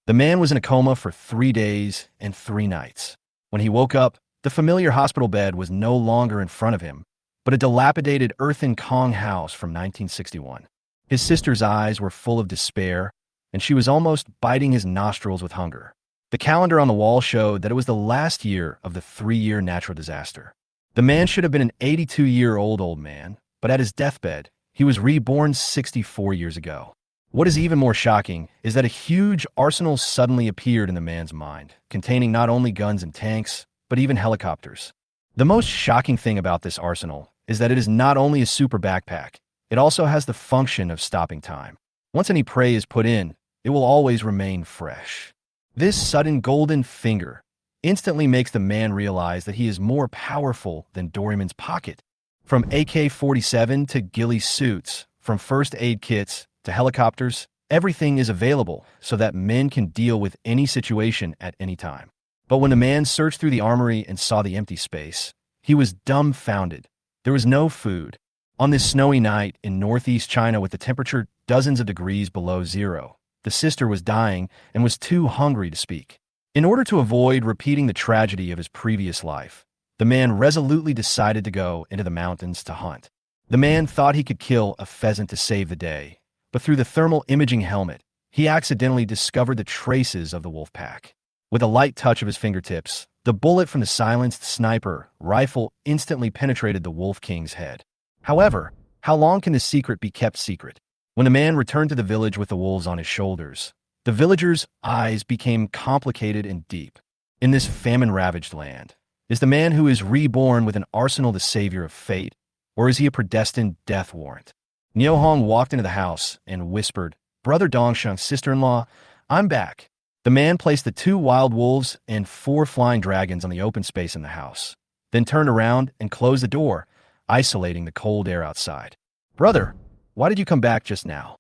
The man was in a coma for 3 days and 3 nights. When he woke up, the familiar hospital bed was no longer in front of him, but a dilapidated earthen Kong house from 1961. His sister's eyes were full of despair, and she was almost biting his nostrils with hunger. The calendar on the wall showed that it was the last year of the 3-year natural disaster. The man should have been an 82-year-old old man, but at his deathbed, he was reborn 64 years ago. What is even more shocking is that a huge arsenal suddenly appeared in the man's mind, containing not only guns and tanks, but even helicopters. The most shocking thing about this arsenal is that it is not only a super backpack, it also has the function of stopping time. Once any prey is put in, it will always remain fresh. This sudden golden finger instantly makes the man realize that he is more powerful than Doraemon's pocket. From AK-47 to ghillie suits, from first aid kits to helicopters, everything is available so that men can deal with any situation at any time. But when the man searched through the armory and saw the empty space, he was dumbfounded. There was no food. On this snowy night in northeast China with the temperature dozens of degrees below zero, the sister was dying and was too hungry to speak. In order to avoid repeating the tragedy of his previous life, the man resolutely decided to go into the mountains to hunt. The man thought he could kill a pheasant to save the day, but through the thermal imaging helmet, he accidentally discovered the traces of the wolf pack. With a light touch of his fingertips, the bullet from the silenced sniper rifle instantly penetrated the wolf king's head. However, how long can this secret be kept secret? When the man returned to the village with the wolves on his shoulders, the villagers' eyes became complicated and deep. In this famine-ravaged land, is the man who is reborn with an arsenal the savior of fate, or is he a predestined death warrant? Niu Hong walked into the house and whispered, "Brother Dongsheng's sister-in-law, I'm back." The man placed the 2 wild wolves and 4 flying dragons on the open space in the house, then turned around and closed the door, isolating the cold air outside. "Brother, why did you come back just now?"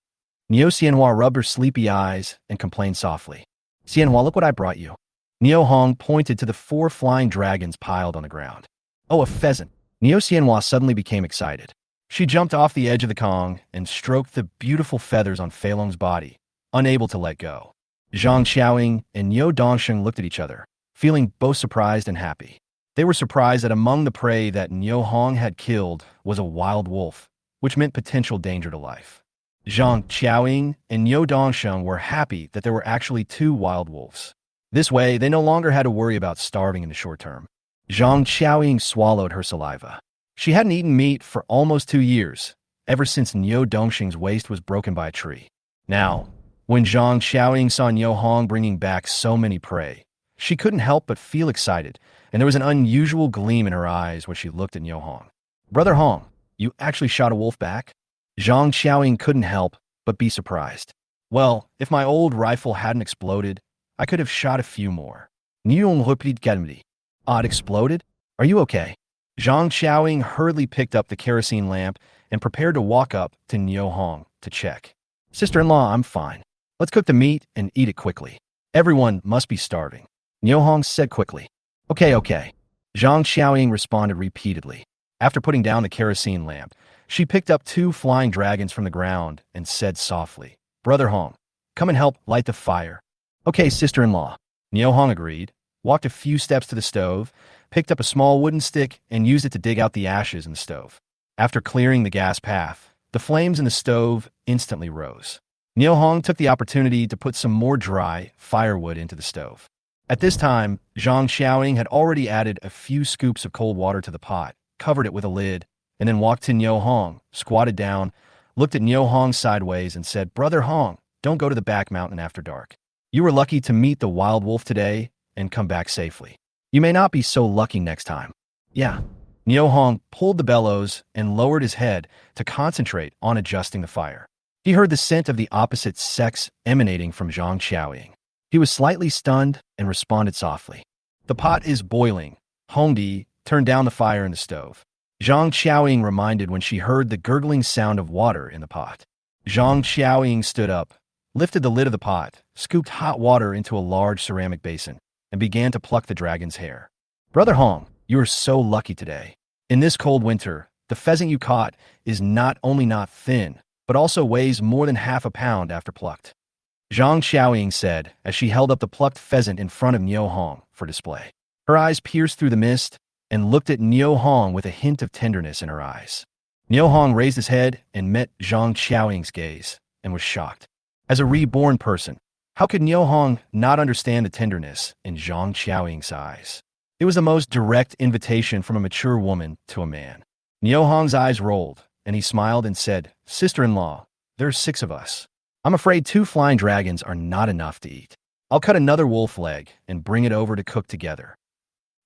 Niu Xianhua rubbed her sleepy eyes and complained softly. "Xianhua, look what I brought you." Niu Hong pointed to the 4 flying dragons piled on the ground. "Oh, a pheasant." Niu Xianhua suddenly became excited. She jumped off the edge of the Kong and stroked the beautiful feathers on Fei Long's body, unable to let go. Zhang Xiaoying and Niu Dongsheng looked at each other, feeling both surprised and happy. They were surprised that among the prey that Niu Hong had killed was a wild wolf, which meant potential danger to life. Zhang Xiaoying and Niu Dongsheng were happy that there were actually 2 wild wolves. This way, they no longer had to worry about starving in the short term. Zhang Xiaoying swallowed her saliva. She hadn't eaten meat for almost 2 years, ever since Niu Dongsheng's waist was broken by a tree. Now, when Zhang Xiaoying saw Niu Hong bringing back so many prey, she couldn't help but feel excited, and there was an unusual gleam in her eyes when she looked at Niu Hong. "Brother Hong, you actually shot a wolf back?" Zhang Xiaoying couldn't help but be surprised. "Well, if my old rifle hadn't exploded, I could have shot a few more." Niu Hong repeated calmly. "Ah, it exploded? Are you okay?" Zhang Xiaoying hurriedly picked up the kerosene lamp and prepared to walk up to Niu Hong to check. "Sister-in-law, I'm fine. Let's cook the meat and eat it quickly. Everyone must be starving." Niu Hong said quickly. Okay. Zhang Xiaoying responded repeatedly. After putting down the kerosene lamp, she picked up 2 flying dragons from the ground and said softly, "Brother Hong, come and help light the fire." "Okay, sister-in-law." Niu Hong agreed, walked a few steps to the stove, picked up a small wooden stick and used it to dig out the ashes in the stove. After clearing the gas path, the flames in the stove instantly rose. Niu Hong took the opportunity to put some more dry firewood into the stove. At this time, Zhang Xiaoying had already added a few scoops of cold water to the pot, covered it with a lid, and then walked to Niu Hong, squatted down, looked at Niu Hong sideways and said, "Brother Hong, don't go to the back mountain after dark. You were lucky to meet the wild wolf today and come back safely. You may not be so lucky next time." "Yeah." Niu Hong pulled the bellows and lowered his head to concentrate on adjusting the fire. He heard the scent of the opposite sex emanating from Zhang Xiaoying. He was slightly stunned and responded softly. "The pot is boiling. Hongdi, turn down the fire in the stove." Zhang Xiaoying reminded when she heard the gurgling sound of water in the pot. Zhang Xiaoying stood up, lifted the lid of the pot, scooped hot water into a large ceramic basin, and began to pluck the dragon's hair. "Brother Hong, you are so lucky today. In this cold winter, the pheasant you caught is not only not thin, but also weighs more than half a pound after plucked." Zhang Xiaoying said as she held up the plucked pheasant in front of Niu Hong for display. Her eyes pierced through the mist and looked at Niu Hong with a hint of tenderness in her eyes. Niu Hong raised his head and met Zhang Xiaoying's gaze and was shocked. As a reborn person, how could Niu Hong not understand the tenderness in Zhang Xiaoying's eyes? It was the most direct invitation from a mature woman to a man. Niu Hong's eyes rolled, and he smiled and said, "Sister-in-law, there are 6 of us. I'm afraid 2 flying dragons are not enough to eat. I'll cut another wolf leg and bring it over to cook together."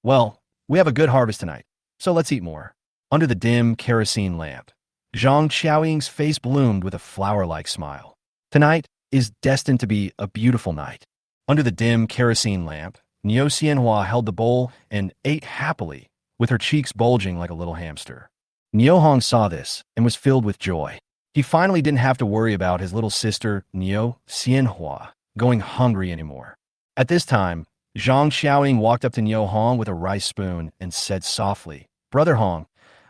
"Well, we have a good harvest tonight, so let's eat more." Under the dim kerosene lamp, Zhang Xiaoying's face bloomed with a flower-like smile. Tonight is destined to be a beautiful night. Under the dim kerosene lamp, Niu Xianhua held the bowl and ate happily, with her cheeks bulging like a little hamster. Niu Hong saw this and was filled with joy. He finally didn't have to worry about his little sister, Niu Xianhua, going hungry anymore. At this time, Zhang Xiaoying walked up to Niu Hong with a rice spoon and said softly, "Brother Hong,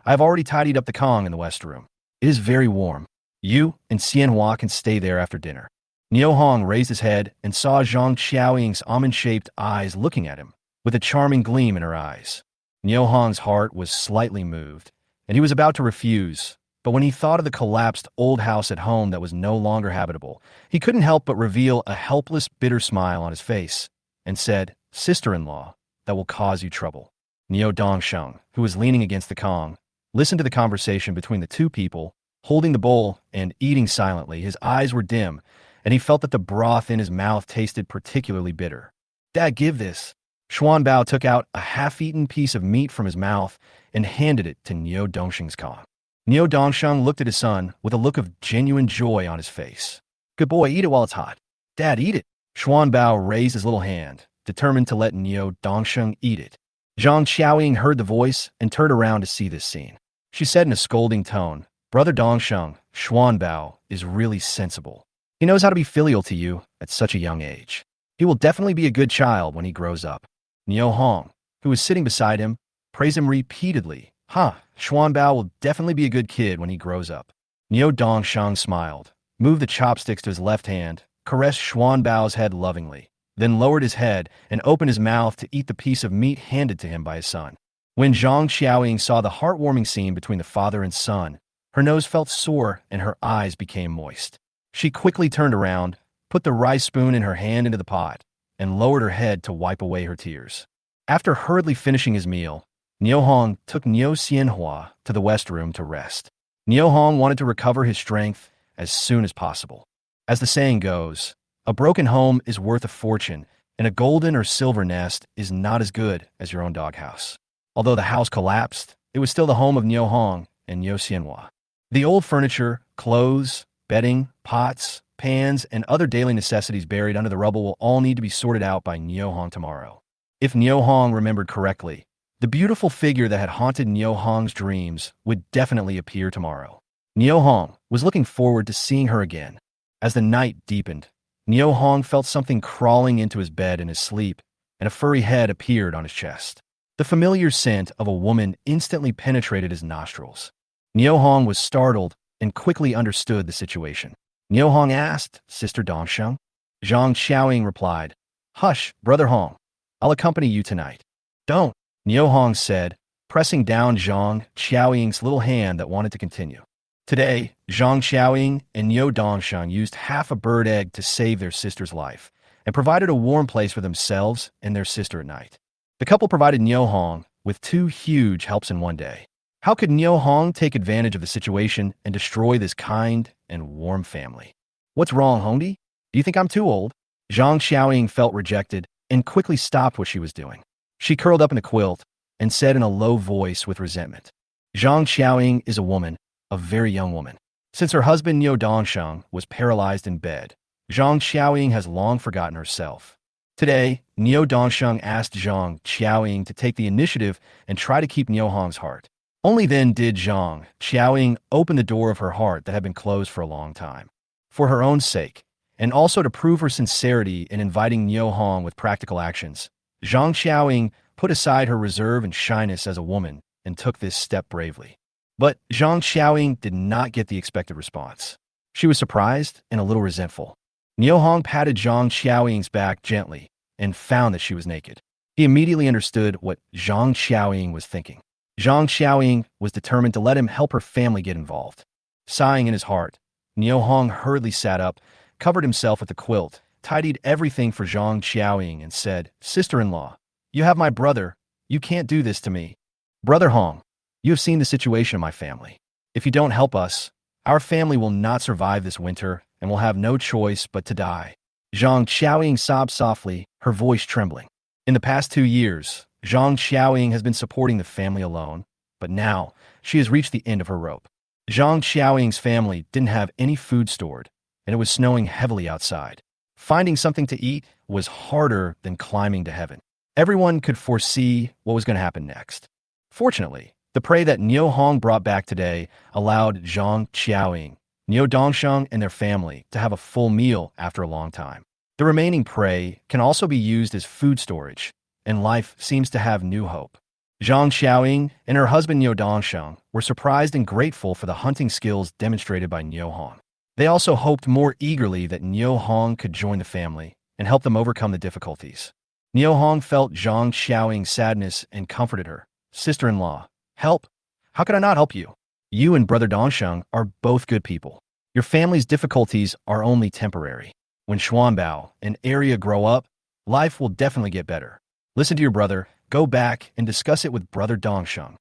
I have already tidied up the Kong in the west room. It is very warm. You and Xianhua can stay there after dinner." Niu Hong raised his head and saw Zhang Xiaoying's almond-shaped eyes looking at him, with a charming gleam in her eyes. Niu Hong's heart was slightly moved, and he was about to refuse, but when he thought of the collapsed old house at home that was no longer habitable, he couldn't help but reveal a helpless, bitter smile on his face, and said, "Sister-in-law, that will cause you trouble." Niu Dongsheng, who was leaning against the Kong, listened to the conversation between the 2 people, holding the bowl and eating silently. His eyes were dim, and he felt that the broth in his mouth tasted particularly bitter. "Dad, give this." Xuan Bao took out a half-eaten piece of meat from his mouth and handed it to Niu Dongsheng's Kong. Niu Dongsheng looked at his son with a look of genuine joy on his face. "Good boy, eat it while it's hot." "Dad, eat it." Xuan Bao raised his little hand, determined to let Niu Dongsheng eat it. Zhang Xiaoying heard the voice and turned around to see this scene. She said in a scolding tone, "Brother Dongsheng, Xuan Bao is really sensible. He knows how to be filial to you at such a young age. He will definitely be a good child when he grows up." Niu Hong, who was sitting beside him, praised him repeatedly. Xuan Bao will definitely be a good kid when he grows up." Niu Dongsheng smiled, moved the chopsticks to his left hand, caressed Xuan Bao's head lovingly, then lowered his head and opened his mouth to eat the piece of meat handed to him by his son. When Zhang Xiaoying saw the heartwarming scene between the father and son, her nose felt sore and her eyes became moist. She quickly turned around, put the rice spoon in her hand into the pot, and lowered her head to wipe away her tears. After hurriedly finishing his meal, Niu Hong took Niu Xianhua to the west room to rest. Niu Hong wanted to recover his strength as soon as possible. As the saying goes, a broken home is worth a fortune, and a golden or silver nest is not as good as your own doghouse. Although the house collapsed, it was still the home of Niu Hong and Niu Xianhua. The old furniture, clothes, bedding, pots, pans, and other daily necessities buried under the rubble will all need to be sorted out by Niu Hong tomorrow. If Niu Hong remembered correctly, the beautiful figure that had haunted Niu Hong's dreams would definitely appear tomorrow. Niu Hong was looking forward to seeing her again. As the night deepened, Niu Hong felt something crawling into his bed in his sleep, and a furry head appeared on his chest. The familiar scent of a woman instantly penetrated his nostrils. Niu Hong was startled and quickly understood the situation. Niu Hong asked, "Sister Dongsheng?" Zhang Xiaoying replied, "Hush, Brother Hong. I'll accompany you tonight." "Don't," Niu Hong said, pressing down Zhang Xiaoying's little hand that wanted to continue. Today, Zhang Xiaoying and Niu Dongsheng used half a bird egg to save their sister's life and provided a warm place for themselves and their sister at night. The couple provided Niu Hong with 2 huge helps in one day. How could Niu Hong take advantage of the situation and destroy this kind and warm family? "What's wrong, Hongdi? Do you think I'm too old?" Zhang Xiaoying felt rejected and quickly stopped what she was doing. She curled up in a quilt and said in a low voice with resentment, "Zhang Xiaoying is a woman, a very young woman. Since her husband Niu Dongsheng was paralyzed in bed, Zhang Xiaoying has long forgotten herself. Today, Niu Dongsheng asked Zhang Xiaoying to take the initiative and try to keep Niu Hong's heart. Only then did Zhang Xiaoying open the door of her heart that had been closed for a long time. For her own sake, and also to prove her sincerity in inviting Niu Hong with practical actions, Zhang Xiaoying put aside her reserve and shyness as a woman and took this step bravely. But Zhang Xiaoying did not get the expected response. She was surprised and a little resentful. Niu Hong patted Zhang Xiaoying's back gently and found that she was naked. He immediately understood what Zhang Xiaoying was thinking. Zhang Xiaoying was determined to let him help her family get involved. Sighing in his heart, Niu Hong hurriedly sat up, covered himself with the quilt, tidied everything for Zhang Xiaoying, and said, "Sister-in-law, you have my brother. You can't do this to me. Brother Hong, you have seen the situation of my family. If you don't help us, our family will not survive this winter and will have no choice but to die." Zhang Xiaoying sobbed softly, her voice trembling. In the past 2 years, Zhang Xiaoying has been supporting the family alone, but now she has reached the end of her rope. Zhang Xiaoying's family didn't have any food stored, and it was snowing heavily outside. Finding something to eat was harder than climbing to heaven. Everyone could foresee what was going to happen next. Fortunately, the prey that Niu Hong brought back today allowed Zhang Xiaoying, Niu Dongsheng, and their family to have a full meal after a long time. The remaining prey can also be used as food storage, and life seems to have new hope. Zhang Xiaoying and her husband Niu Dongsheng were surprised and grateful for the hunting skills demonstrated by Niu Hong. They also hoped more eagerly that Niu Hong could join the family and help them overcome the difficulties. Niu Hong felt Zhang Xiaoying's sadness and comforted her. "Sister-in-law, help. How could I not help you? You and Brother Dongsheng are both good people. Your family's difficulties are only temporary. When Xuanbao and Area grow up, life will definitely get better. Listen to your brother, go back and discuss it with Brother Dongsheng."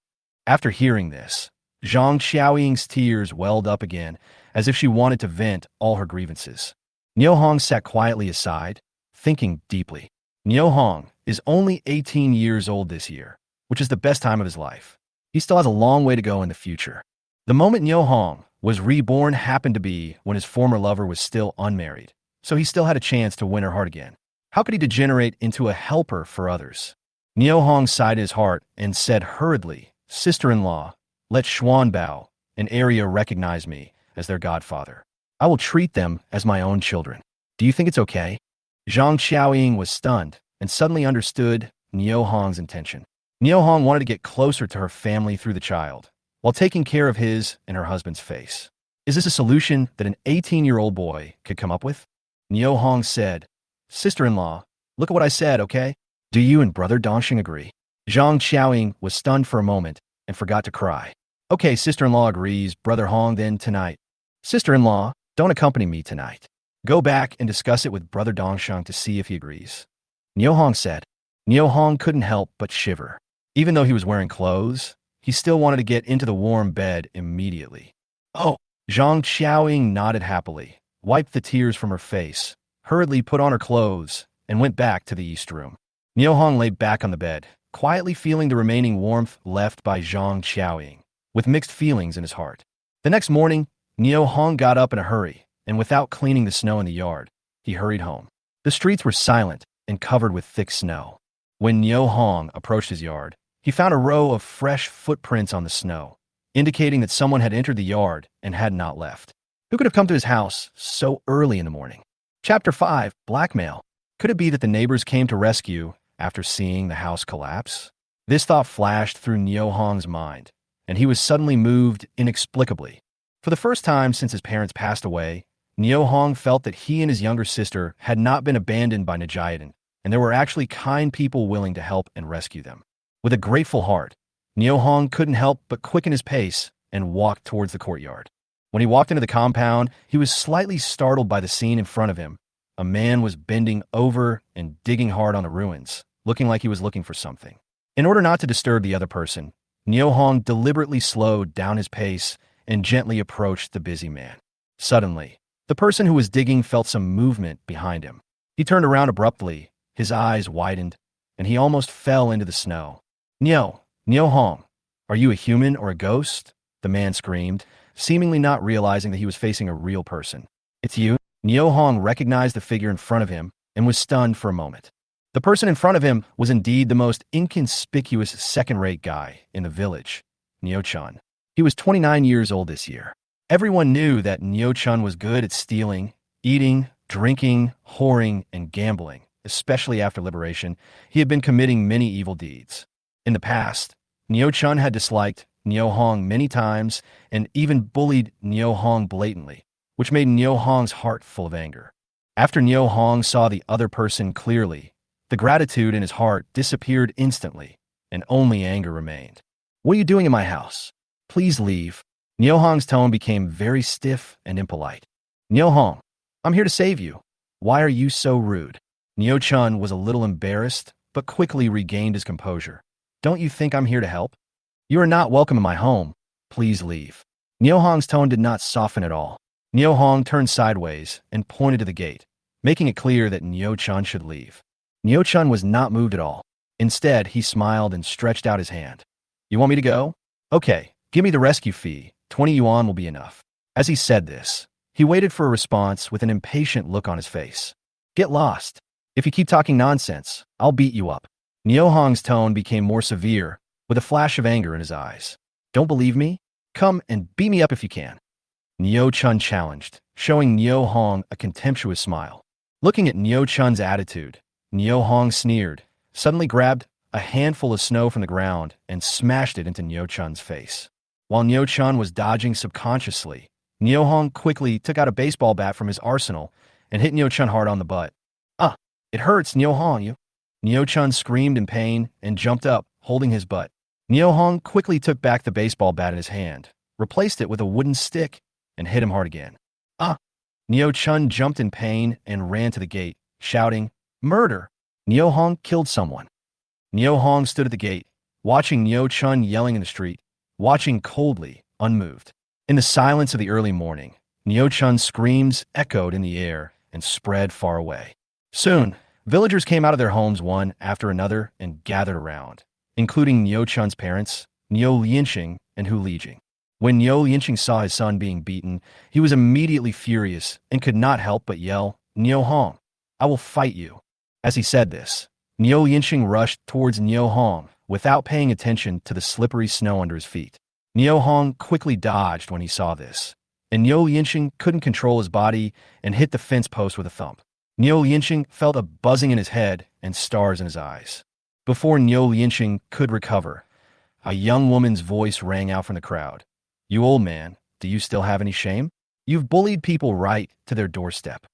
After hearing this, Zhang Xiaoying's tears welled up again, as if she wanted to vent all her grievances. Niu Hong sat quietly aside, thinking deeply. Niu Hong is only 18 years old this year, which is the best time of his life. He still has a long way to go in the future. The moment Niu Hong was reborn happened to be when his former lover was still unmarried, so he still had a chance to win her heart again. How could he degenerate into a helper for others? Niu Hong sighed his heart and said hurriedly, "Sister-in-law, let Xuanbao and Area recognize me as their godfather. I will treat them as my own children. Do you think it's okay?" Zhang Xiaoying was stunned and suddenly understood Niu Hong's intention. Niu Hong wanted to get closer to her family through the child, while taking care of his and her husband's face. Is this a solution that an 18-year-old boy could come up with? Niu Hong said, "Sister-in-law, look at what I said, okay? Do you and Brother Dongsheng agree?" Zhang Xiaoying was stunned for a moment and forgot to cry. "Okay, sister-in-law agrees, Brother Hong, then tonight." "Sister-in-law, don't accompany me tonight. Go back and discuss it with Brother Dongsheng to see if he agrees," Niu Hong said. Niu Hong couldn't help but shiver. Even though he was wearing clothes, he still wanted to get into the warm bed immediately. "Oh," Zhang Xiaoying nodded happily, wiped the tears from her face, hurriedly put on her clothes, and went back to the east room. Niu Hong lay back on the bed, quietly feeling the remaining warmth left by Zhang Xiaoying, with mixed feelings in his heart. The next morning, Niu Hong got up in a hurry, and without cleaning the snow in the yard, he hurried home. The streets were silent and covered with thick snow. When Niu Hong approached his yard, he found a row of fresh footprints on the snow, indicating that someone had entered the yard and had not left. Who could have come to his house so early in the morning? Chapter 5, Blackmail. Could it be that the neighbors came to rescue after seeing the house collapse? This thought flashed through Niu Hong's mind, and he was suddenly moved inexplicably. For the first time since his parents passed away, Niu Hong felt that he and his younger sister had not been abandoned by Najayadan, and there were actually kind people willing to help and rescue them. With a grateful heart, Niu Hong couldn't help but quicken his pace and walk towards the courtyard. When he walked into the compound, he was slightly startled by the scene in front of him. A man was bending over and digging hard on the ruins, looking like he was looking for something. In order not to disturb the other person, Niu Hong deliberately slowed down his pace and gently approached the busy man. Suddenly, the person who was digging felt some movement behind him. He turned around abruptly, his eyes widened, and he almost fell into the snow. Niu Hong, are you a human or a ghost?" the man screamed, seemingly not realizing that he was facing a real person. "It's you?" Niu Hong recognized the figure in front of him and was stunned for a moment. The person in front of him was indeed the most inconspicuous second-rate guy in the village, Niu Chun. He was 29 years old this year. Everyone knew that Niu Chun was good at stealing, eating, drinking, whoring, and gambling. Especially after liberation, he had been committing many evil deeds. In the past, Niu Chun had disliked Niu Hong many times and even bullied Niu Hong blatantly, which made Niu Hong's heart full of anger. After Nio Hong saw the other person clearly, the gratitude in his heart disappeared instantly, and only anger remained. What are you doing in my house? Please leave. Nio Hong's tone became very stiff and impolite. Nio Hong, I'm here to save you. Why are you so rude? Nio Chun was a little embarrassed, but quickly regained his composure. Don't you think I'm here to help? You are not welcome in my home. Please leave. Nio Hong's tone did not soften at all. Nio Hong turned sideways and pointed to the gate, making it clear that Nio Chun should leave. Nio Chun was not moved at all. Instead, he smiled and stretched out his hand. You want me to go? Okay, give me the rescue fee. 20 yuan will be enough. As he said this, he waited for a response with an impatient look on his face. Get lost. If you keep talking nonsense, I'll beat you up. Nio Hong's tone became more severe, with a flash of anger in his eyes. Don't believe me? Come and beat me up if you can. Nio Chun challenged, showing Nio Hong a contemptuous smile. Looking at Nio Chun's attitude, Nio Hong sneered, suddenly grabbed a handful of snow from the ground and smashed it into Nio Chun's face. While Nio Chun was dodging subconsciously, Nio Hong quickly took out a baseball bat from his arsenal and hit Nio Chun hard on the butt. Ah, it hurts, Nio Hong, you. Nio Chun screamed in pain and jumped up, holding his butt. Nio Hong quickly took back the baseball bat in his hand, replaced it with a wooden stick, and hit him hard again. Ah! Nio Chun jumped in pain and ran to the gate, shouting, Murder! Nio Hong killed someone. Nio Hong stood at the gate, watching Nio Chun yelling in the street, watching coldly, unmoved. In the silence of the early morning, Nio Chun's screams echoed in the air and spread far away. Soon, villagers came out of their homes one after another and gathered around, including Nio Chun's parents, Nio Lianqing and Hu Lijing. When Nio Lianqing saw his son being beaten, he was immediately furious and could not help but yell, Nio Hong, I will fight you. As he said this, Nio Lianqing rushed towards Nio Hong without paying attention to the slippery snow under his feet. Nio Hong quickly dodged when he saw this, and Nio Lianqing couldn't control his body and hit the fence post with a thump. Nio Lianqing felt a buzzing in his head and stars in his eyes. Before Nio Lianqing could recover, a young woman's voice rang out from the crowd. You old man, do you still have any shame? You've bullied people right to their doorstep.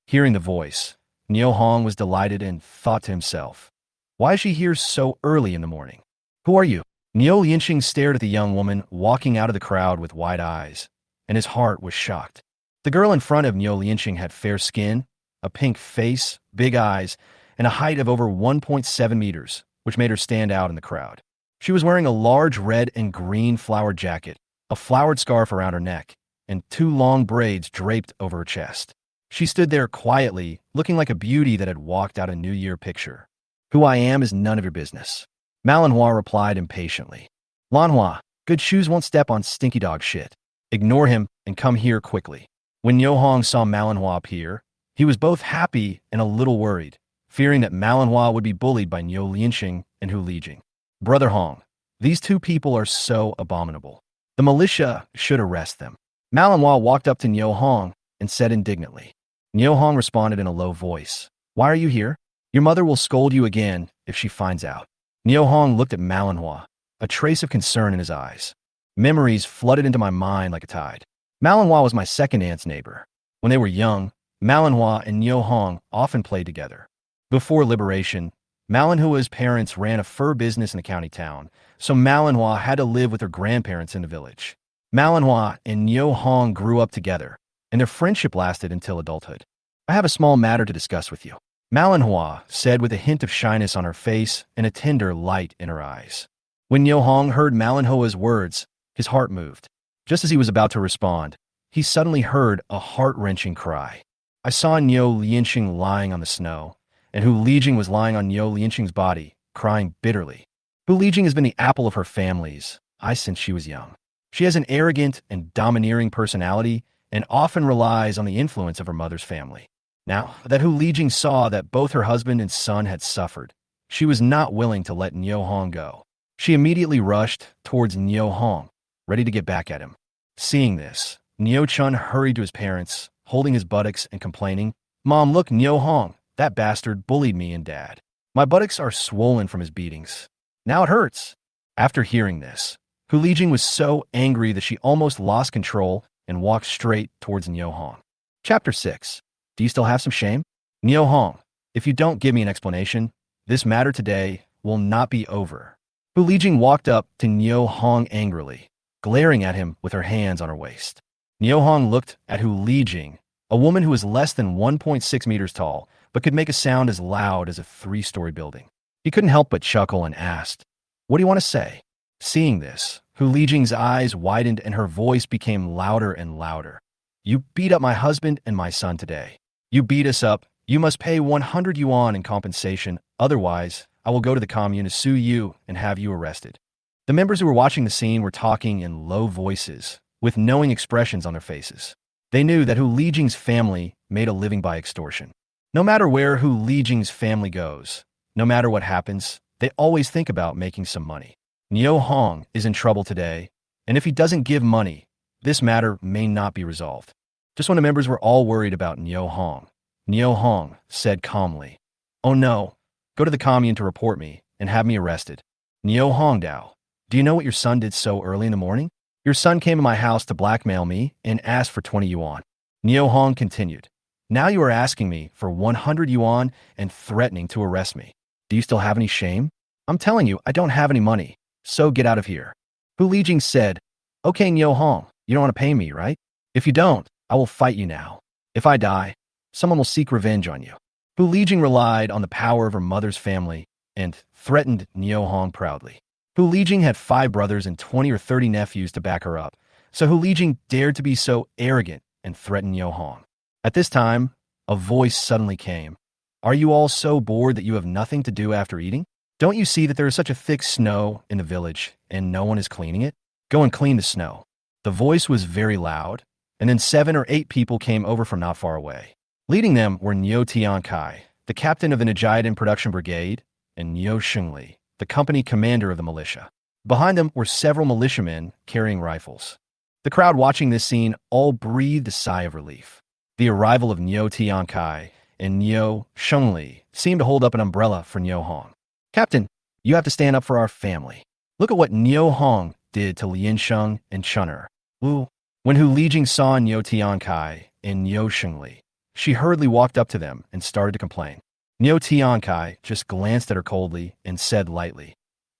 Hearing the voice, Nio Hong was delighted and thought to himself, why is she here so early in the morning? Who are you? Nio Lianqing stared at the young woman walking out of the crowd with wide eyes, and his heart was shocked. The girl in front of Nio Lianqing had fair skin, a pink face, big eyes, and a height of over 1.7 meters, which made her stand out in the crowd. She was wearing a large red and green flowered jacket, a flowered scarf around her neck, and 2 long braids draped over her chest. She stood there quietly, looking like a beauty that had walked out a New Year picture. Who I am is none of your business. Manhwa replied impatiently. Lanhua, good shoes won't step on stinky dog shit. Ignore him and come here quickly. When Nio Hong saw Manhwa appear, he was both happy and a little worried, fearing that Manhwa would be bullied by Nio Lianqing and Hu Lijing. Brother Hong, these 2 people are so abominable. The militia should arrest them. Manhwa walked up to Nio Hong and said indignantly. Nio Hong responded in a low voice. Why are you here? Your mother will scold you again if she finds out. Nio Hong looked at Manhwa, a trace of concern in his eyes. Memories flooded into my mind like a tide. Manhwa was my second aunt's neighbor. When they were young, Manhwa and Nio Hong often played together. Before liberation, Manhwa's parents ran a fur business in the county town, so Manhwa had to live with her grandparents in the village. Manhwa and Nio Hong grew up together, and their friendship lasted until adulthood. I have a small matter to discuss with you. Manhwa said with a hint of shyness on her face and a tender light in her eyes. When Nio Hong heard Manhwa's words, his heart moved. Just as he was about to respond, he suddenly heard a heart-wrenching cry. I saw Nio Lianqing lying on the snow, and Hu Lijing was lying on Nio Lianqing's body, crying bitterly. Hu Lijing has been the apple of her family's eyes since she was young. She has an arrogant and domineering personality and often relies on the influence of her mother's family. Now that Hu Lijing saw that both her husband and son had suffered, she was not willing to let Nio Hong go. She immediately rushed towards Nio Hong, ready to get back at him. Seeing this, Nio Chun hurried to his parents, holding his buttocks and complaining, Mom, look, Nio Hong, that bastard bullied me and Dad. My buttocks are swollen from his beatings. Now it hurts. After hearing this, Hu Lijing was so angry that she almost lost control and walked straight towards Nio Hong. Chapter 6. Do you still have some shame? Niu Hong, if you don't give me an explanation, this matter today will not be over. Hu Lijing walked up to Niu Hong angrily, glaring at him with her hands on her waist. Niu Hong looked at Hu Lijing, a woman who was less than 1.6 meters tall, but could make a sound as loud as a three-story building. He couldn't help but chuckle and asked, "What do you want to say?" Seeing this, Hu Lijing's eyes widened and her voice became louder and louder. "You beat up my husband and my son today. You beat us up. You must pay 100 yuan in compensation. Otherwise, I will go to the commune to sue you and have you arrested." The members who were watching the scene were talking in low voices, with knowing expressions on their faces. They knew that Hu Lijing's family made a living by extortion. No matter where Hu Lijing's family goes, no matter what happens, they always think about making some money. Niu Hong is in trouble today, and if he doesn't give money, this matter may not be resolved. Just when the members were all worried about Niu Hong said calmly, "Oh no, go to the commune to report me and have me arrested." Niu Hong Dao, do you know what your son did so early in the morning? Your son came to my house to blackmail me and asked for 20 yuan. Niu Hong continued, now you are asking me for 100 yuan and threatening to arrest me. Do you still have any shame? I'm telling you, I don't have any money, so get out of here. Hu Lijing said, okay, Niu Hong, you don't want to pay me, right? If you don't, I will fight you now. If I die, someone will seek revenge on you. Hu Lijing relied on the power of her mother's family and threatened Niu Hong proudly. Hu Lijing had 5 brothers and 20 or 30 nephews to back her up, so Hu Lijing dared to be so arrogant and threaten Niu Hong. At this time, a voice suddenly came. Are you all so bored that you have nothing to do after eating? Don't you see that there is such a thick snow in the village and no one is cleaning it? Go and clean the snow. The voice was very loud, and then 7 or 8 people came over from not far away. Leading them were Niu Tiankai, the captain of the Najaidan production brigade, and Niu Shengli, the company commander of the militia. Behind them were several militiamen carrying rifles. The crowd watching this scene all breathed a sigh of relief. The arrival of Niu Tiankai and Niu Shengli seemed to hold up an umbrella for Niu Hong. Captain, you have to stand up for our family. Look at what Niu Hong did to Lian Sheng and Chun'er. Wu. When Hu Lijing saw Niu Tiankai and Niu Shengli, she hurriedly walked up to them and started to complain. Niu Tiankai just glanced at her coldly and said lightly,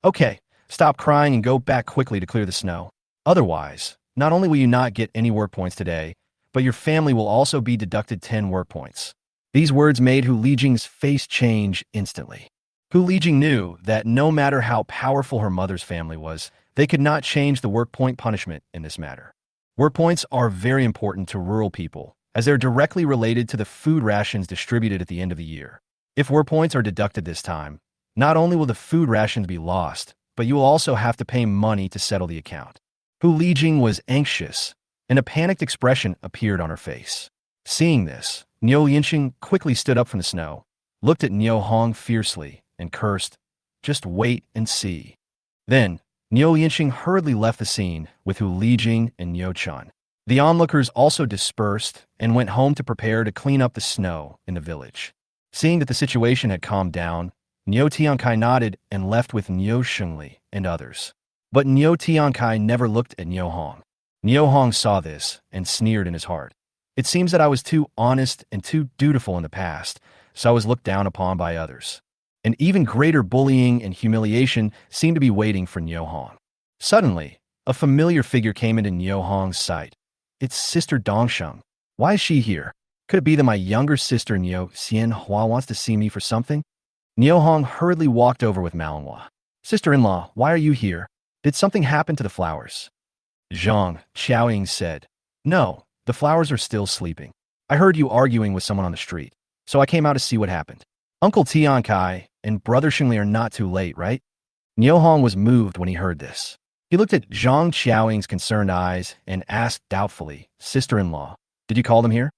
okay, stop crying and go back quickly to clear the snow. Otherwise, not only will you not get any work points today, but your family will also be deducted 10 work points. These words made Hu Lijing's face change instantly. Hu Lijing knew that no matter how powerful her mother's family was, they could not change the work point punishment in this matter. Work points are very important to rural people, as they're directly related to the food rations distributed at the end of the year. If work points are deducted this time, not only will the food rations be lost, but you will also have to pay money to settle the account. Hu Lijing was anxious, and a panicked expression appeared on her face. Seeing this, Niu Yinxing quickly stood up from the snow, looked at Niu Hong fiercely, and cursed, just wait and see. Then, Niu Yinxing hurriedly left the scene with Hu Lijing and Niu Chun. The onlookers also dispersed and went home to prepare to clean up the snow in the village. Seeing that the situation had calmed down, Niu Tiankai nodded and left with Niu Shengli and others. But Niu Tiankai never looked at Niu Hong. Niu Hong saw this and sneered in his heart. It seems that I was too honest and too dutiful in the past, so I was looked down upon by others. An even greater bullying and humiliation seemed to be waiting for Niu Hong. Suddenly, a familiar figure came into Niu Hong's sight. It's Sister Dongsheng. Why is she here? Could it be that my younger sister Niu Xianhua wants to see me for something? Niu Hong hurriedly walked over with manhwa. Sister-in-law, why are you here? Did something happen to the flowers? Zhang Qiaoying said, no, the flowers are still sleeping. I heard you arguing with someone on the street, so I came out to see what happened. Uncle Tiankai and Brother Xingli are not too late, right? Niu Hong was moved when he heard this. He looked at Zhang Qiaoying's concerned eyes and asked doubtfully, Sister-in-law, did you call them here?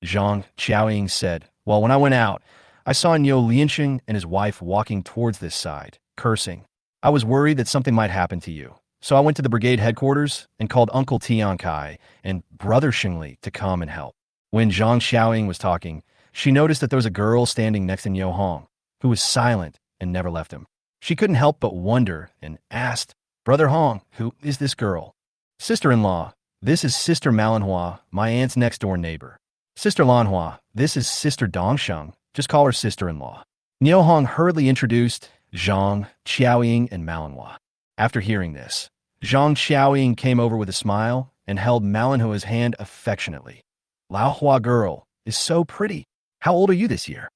Zhang Qiaoying said, well, when I went out, I saw Niu Lianxing and his wife walking towards this side, cursing. I was worried that something might happen to you, so I went to the brigade headquarters and called Uncle Tiankai and Brother Xingli to come and help. When Zhang Qiaoying was talking, she noticed that there was a girl standing next to Niu Hong, who was silent and never left him. She couldn't help but wonder and asked, Brother Hong, who is this girl? Sister-in-law, this is Sister Manhwa, my aunt's next-door neighbor. Sister Lanhua, this is Sister Dongsheng. Just call her sister-in-law. Niu Hong hurriedly introduced Zhang, Qiaoying, and Manhwa. After hearing this, Zhang Qiaoying came over with a smile and held Manhwa's hand affectionately. Lao Hua girl is so pretty. How old are you this year?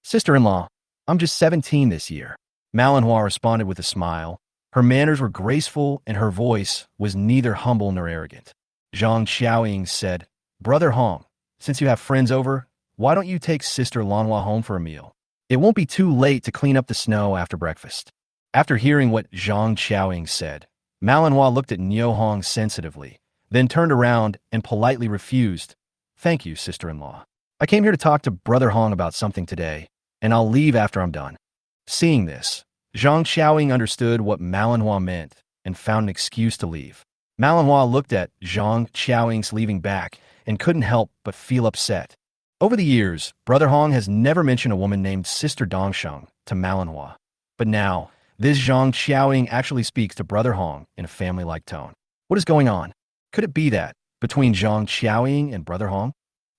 Sister-in-law, I'm just 17 this year. Manhwa responded with a smile. Her manners were graceful and her voice was neither humble nor arrogant. Zhang Qiaoying said, Brother Hong, since you have friends over, why don't you take Sister Lanhua home for a meal? It won't be too late to clean up the snow after breakfast. After hearing what Zhang Qiaoying said, Manhwa looked at Niu Hong sensitively, then turned around and politely refused. Thank you, sister-in-law. I came here to talk to Brother Hong about something today, and I'll leave after I'm done. Seeing this, Zhang Qiaoying understood what Manhwa meant and found an excuse to leave. Manhwa looked at Zhang Qiaoying's leaving back and couldn't help but feel upset. Over the years, Brother Hong has never mentioned a woman named Sister Dongsheng to Manhwa. But now, this Zhang Qiaoying actually speaks to Brother Hong in a family-like tone. What is going on? Could it be that, between Zhang Qiaoying and Brother Hong?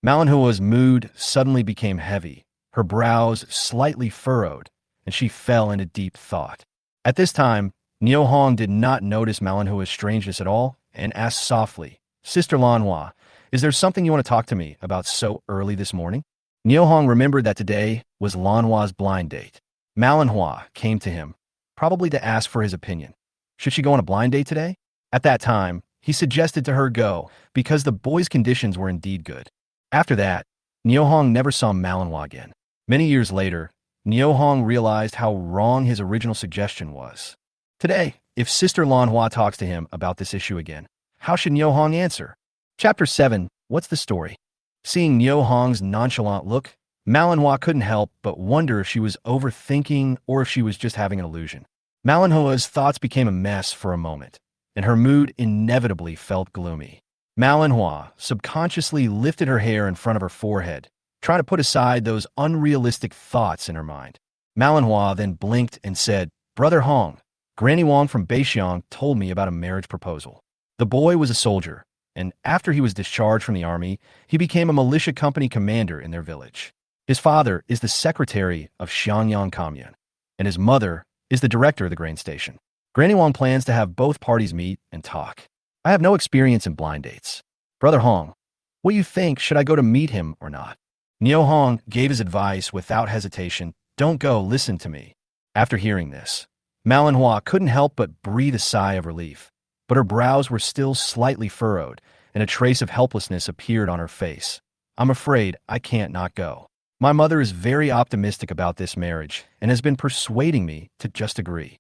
Manhwa's mood suddenly became heavy, her brows slightly furrowed, and she fell into deep thought. At this time, Niu Hong did not notice Manhwa's strangeness at all and asked softly, Sister Lanhua, is there something you want to talk to me about so early this morning? Niu Hong remembered that today was Lanhua's blind date. Manhwa came to him, probably to ask for his opinion. Should she go on a blind date today? At that time, he suggested to her go because the boy's conditions were indeed good. After that, Niu Hong never saw Manhwa again. Many years later, Niu Hong realized how wrong his original suggestion was. Today, if Sister Lanhua talks to him about this issue again, how should Niu Hong answer? Chapter 7, What's the Story? Seeing Niu Hong's nonchalant look, Manhwa couldn't help but wonder if she was overthinking or if she was just having an illusion. Manhwa's thoughts became a mess for a moment, and her mood inevitably felt gloomy. Manhwa subconsciously lifted her hair in front of her forehead, trying to put aside those unrealistic thoughts in her mind. Manhwa then blinked and said, Brother Hong, Granny Wang from Beixiang told me about a marriage proposal. The boy was a soldier, and after he was discharged from the army, he became a militia company commander in their village. His father is the secretary of Xiangyang Commune, and his mother is the director of the grain station. Granny Wang plans to have both parties meet and talk. I have no experience in blind dates. Brother Hong, what do you think? Should I go to meet him or not? Niu Hong gave his advice without hesitation. Don't go, listen to me. After hearing this, Manhwa couldn't help but breathe a sigh of relief, but her brows were still slightly furrowed, and a trace of helplessness appeared on her face. I'm afraid I can't not go. My mother is very optimistic about this marriage and has been persuading me to just agree.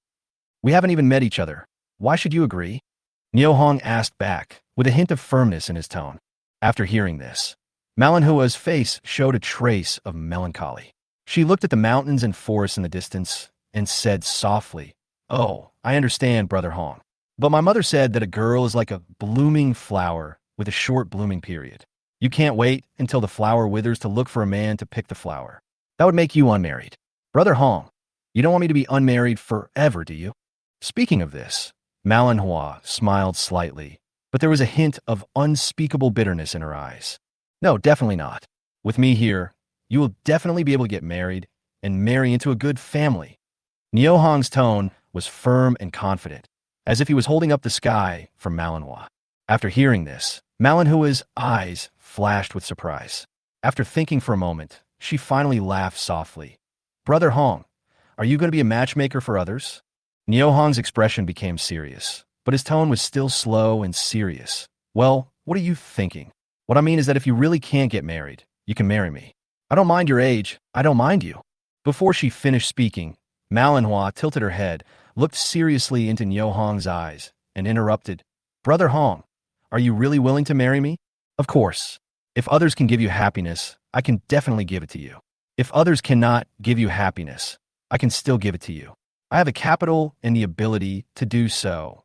We haven't even met each other. Why should you agree? Niu Hong asked back, with a hint of firmness in his tone. After hearing this, Manhwa's face showed a trace of melancholy. She looked at the mountains and forests in the distance and said softly, Oh, I understand, Brother Hong. But my mother said that a girl is like a blooming flower with a short blooming period. You can't wait until the flower withers to look for a man to pick the flower. That would make you unmarried. Brother Hong, you don't want me to be unmarried forever, do you? Speaking of this, Manhwa smiled slightly, but there was a hint of unspeakable bitterness in her eyes. No, definitely not. With me here, you will definitely be able to get married and marry into a good family. Niu Hong's tone was firm and confident, as if he was holding up the sky for Manhwa. After hearing this, Manhwa's eyes flashed with surprise. After thinking for a moment, she finally laughed softly. Brother Hong, are you going to be a matchmaker for others? Niu Hong's expression became serious, but his tone was still slow and serious. Well, what are you thinking? What I mean is that if you really can't get married, you can marry me. I don't mind your age. I don't mind you. Before she finished speaking, Manhwa tilted her head, looked seriously into Niu Hong's eyes, and interrupted. Brother Hong, are you really willing to marry me? Of course. If others can give you happiness, I can definitely give it to you. If others cannot give you happiness, I can still give it to you. I have the capital and the ability to do so.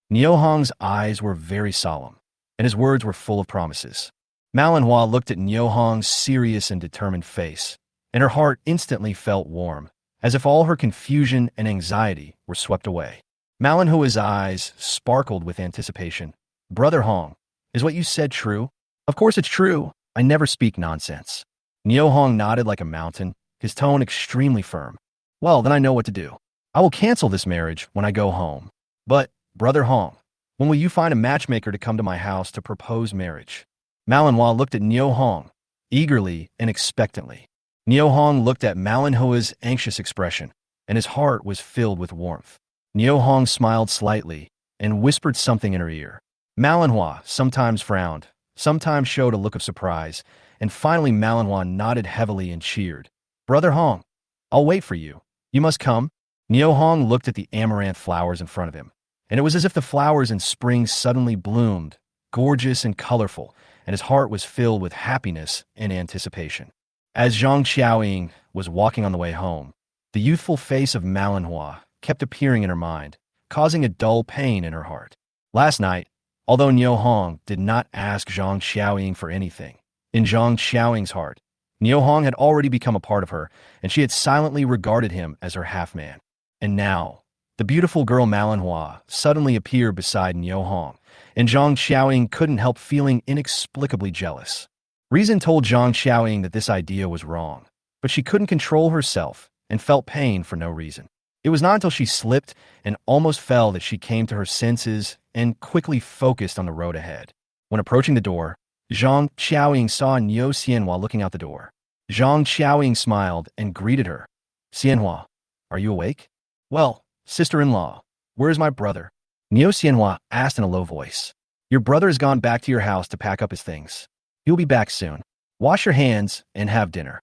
Niu Hong's eyes were very solemn, and his words were full of promises. Manhwa looked at Niu Hong's serious and determined face, and her heart instantly felt warm, as if all her confusion and anxiety were swept away. Manhwa's eyes sparkled with anticipation. Brother Hong, is what you said true? Of course it's true. I never speak nonsense. Niu Hong nodded like a mountain, his tone extremely firm. Well, then I know what to do. I will cancel this marriage when I go home. But, Brother Hong, when will you find a matchmaker to come to my house to propose marriage? Malinois looked at Niu Hong, eagerly and expectantly. Niu Hong looked at Malinhua's anxious expression, and his heart was filled with warmth. Niu Hong smiled slightly and whispered something in her ear. Malinhua sometimes frowned, sometimes showed a look of surprise, and finally Malinois nodded heavily and cheered. Brother Hong, I'll wait for you. You must come. Niu Hong looked at the amaranth flowers in front of him, and it was as if the flowers in spring suddenly bloomed, gorgeous and colorful, and his heart was filled with happiness and anticipation. As Zhang Xiaoying was walking on the way home, the youthful face of Malinhua kept appearing in her mind, causing a dull pain in her heart. Last night, although Niu Hong did not ask Zhang Xiaoying for anything, in Zhang Xiaoying's heart, Niu Hong had already become a part of her, and she had silently regarded him as her half-man. And now, the beautiful girl Malinhua suddenly appeared beside Niu Hong, and Zhang Xiaoying couldn't help feeling inexplicably jealous. Reason told Zhang Xiaoying that this idea was wrong, but she couldn't control herself and felt pain for no reason. It was not until she slipped and almost fell that she came to her senses and quickly focused on the road ahead. When approaching the door, Zhang Xiaoying saw Niu Xianhua looking out the door. Zhang Xiaoying smiled and greeted her. Xianhua, are you awake? Well, sister-in-law, where is my brother? Niu Xianhua asked in a low voice. Your brother has gone back to your house to pack up his things. He'll be back soon. Wash your hands and have dinner.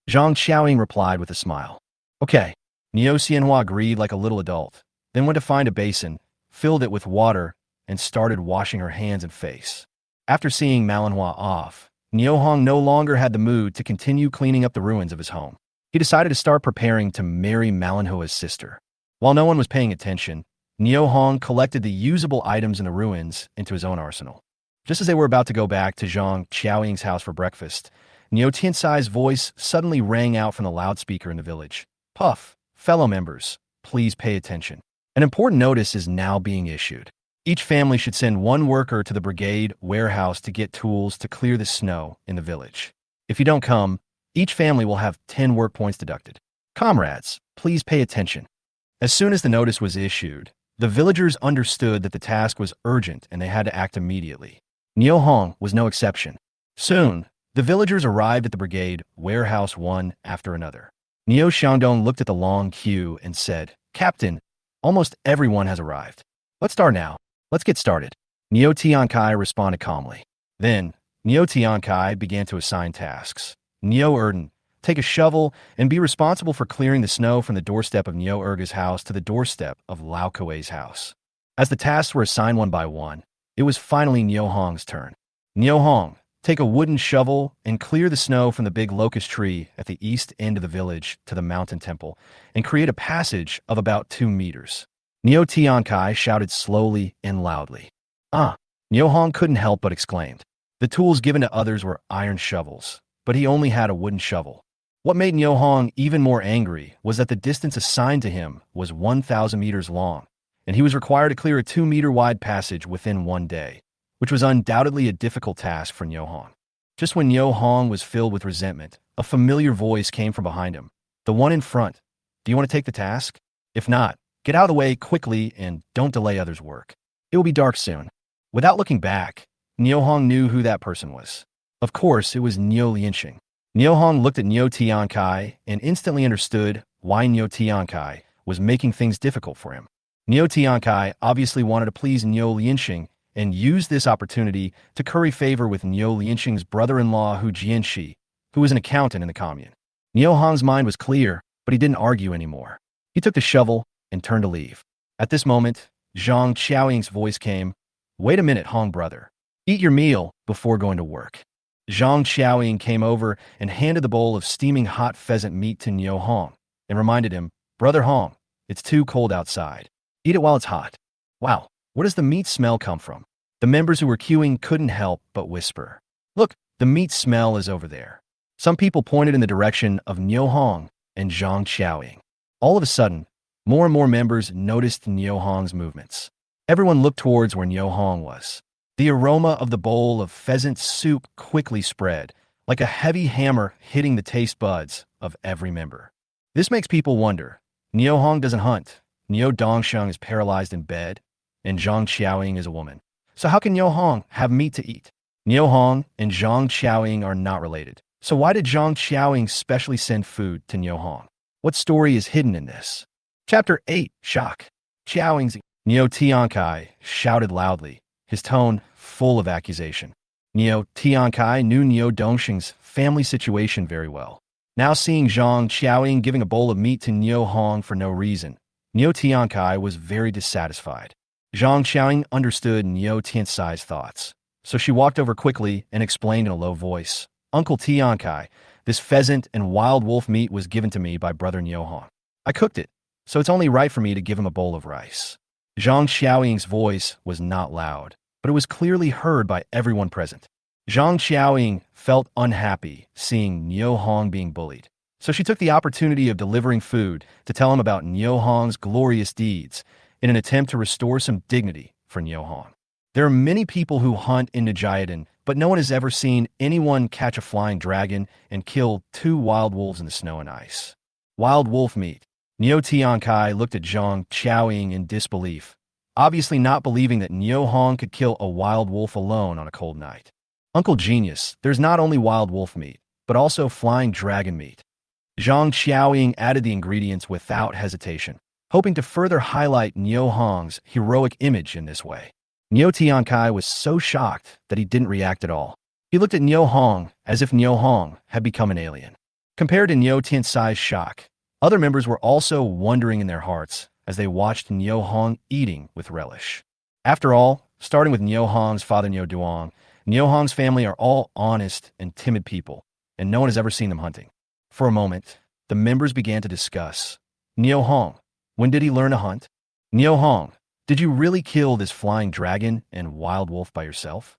Zhang Xiaoying replied with a smile. Okay. Niu Xianhua agreed like a little adult, then went to find a basin, filled it with water, and started washing her hands and face. After seeing Malinhua off, Niu Hong no longer had the mood to continue cleaning up the ruins of his home. He decided to start preparing to marry Malinhua's sister. While no one was paying attention, Niu Hong collected the usable items in the ruins into his own arsenal. Just as they were about to go back to Zhang Xiaoying's house for breakfast, Niu Tiansai's voice suddenly rang out from the loudspeaker in the village. Puff, fellow members, please pay attention. An important notice is now being issued. Each family should send one worker to the brigade warehouse to get tools to clear the snow in the village. If you don't come, each family will have 10 work points deducted. Comrades, please pay attention. As soon as the notice was issued, the villagers understood that the task was urgent and they had to act immediately. Niu Hong was no exception. Soon, the villagers arrived at the brigade warehouse one after another. Niu Xiangdong looked at the long queue and said, Captain, almost everyone has arrived. Let's start now. Let's get started. Niu Tiankai responded calmly. Then, Niu Tiankai began to assign tasks. Niu Erden, take a shovel and be responsible for clearing the snow from the doorstep of Niu Erga's house to the doorstep of Lao Kuei's house. As the tasks were assigned one by one, it was finally Niu Hong's turn. Niu Hong, take a wooden shovel and clear the snow from the big locust tree at the east end of the village to the mountain temple and create a passage of about 2 meters. Niu Tiankai shouted slowly and loudly. Niu Hong couldn't help but exclaimed. The tools given to others were iron shovels, but he only had a wooden shovel. What made Niu Hong even more angry was that the distance assigned to him was 1,000 meters long, and he was required to clear a 2-meter-wide passage within 1 day, which was undoubtedly a difficult task for Niu Hong. Just when Niu Hong was filled with resentment, a familiar voice came from behind him. The one in front. Do you want to take the task? If not, get out of the way quickly and don't delay others' work. It will be dark soon. Without looking back, Niu Hong knew who that person was. Of course, it was Niu Lianxing. Niu Hong looked at Niu Tiankai and instantly understood why Niu Tiankai was making things difficult for him. Niu Tiankai obviously wanted to please Niu Lianxing and used this opportunity to curry favor with Niu Lianxing's brother-in-law Hu Jianxi, who was an accountant in the commune. Niu Hong's mind was clear, but he didn't argue anymore. He took the shovel and turned to leave. At this moment, Zhang Xiaoying's voice came. Wait a minute, Hong brother. Eat your meal before going to work. Zhang Xiaoying came over and handed the bowl of steaming hot pheasant meat to Niu Hong and reminded him, Brother Hong, it's too cold outside. Eat it while it's hot. Wow, where does the meat smell come from? The members who were queuing couldn't help but whisper. Look, the meat smell is over there. Some people pointed in the direction of Niu Hong and Zhang Xiaoying. All of a sudden, more and more members noticed Niu Hong's movements. Everyone looked towards where Niu Hong was. The aroma of the bowl of pheasant soup quickly spread, like a heavy hammer hitting the taste buds of every member. This makes people wonder. Niu Hong doesn't hunt. Niu Dongsheng is paralyzed in bed, and Zhang Qiaoying is a woman. So how can Niu Hong have meat to eat? Niu Hong and Zhang Qiaoying are not related. So why did Zhang Qiaoying specially send food to Niu Hong? What story is hidden in this? Chapter 8. Shock. Qiaoying's Niu Tiankai shouted loudly, his tone full of accusation. Niu Tiankai knew Niu Dongsheng's family situation very well. Now seeing Zhang Qiaoying giving a bowl of meat to Niu Hong for no reason, Niu Tiankai was very dissatisfied. Zhang Qiaoying understood Niu Tiankai's thoughts, so she walked over quickly and explained in a low voice, Uncle Tiankai, this pheasant and wild wolf meat was given to me by brother Niu Hong. I cooked it, so it's only right for me to give him a bowl of rice. Zhang Qiaoying's voice was not loud, but it was clearly heard by everyone present. Zhang Qiaoying felt unhappy seeing Niu Hong being bullied, so she took the opportunity of delivering food to tell him about Niu Hong's glorious deeds in an attempt to restore some dignity for Niu Hong. There are many people who hunt in Jiadan, but no one has ever seen anyone catch a flying dragon and kill 2 wild wolves in the snow and ice. Wild wolf meat. Niu Tiankai looked at Zhang Qiaoying in disbelief, obviously not believing that Niu Hong could kill a wild wolf alone on a cold night. Uncle Genius, there's not only wild wolf meat, but also flying dragon meat. Zhang Qiaoying added the ingredients without hesitation, hoping to further highlight Niu Hong's heroic image in this way. Niu Tiankai was so shocked that he didn't react at all. He looked at Niu Hong as if Niu Hong had become an alien. Compared to Niu Tiankai's shock, other members were also wondering in their hearts as they watched Niu Hong eating with relish. After all, starting with Niu Hong's father Niu Duong, Niu Hong's family are all honest and timid people, and no one has ever seen them hunting. For a moment, the members began to discuss. Niu Hong, when did he learn to hunt? Niu Hong, did you really kill this flying dragon and wild wolf by yourself?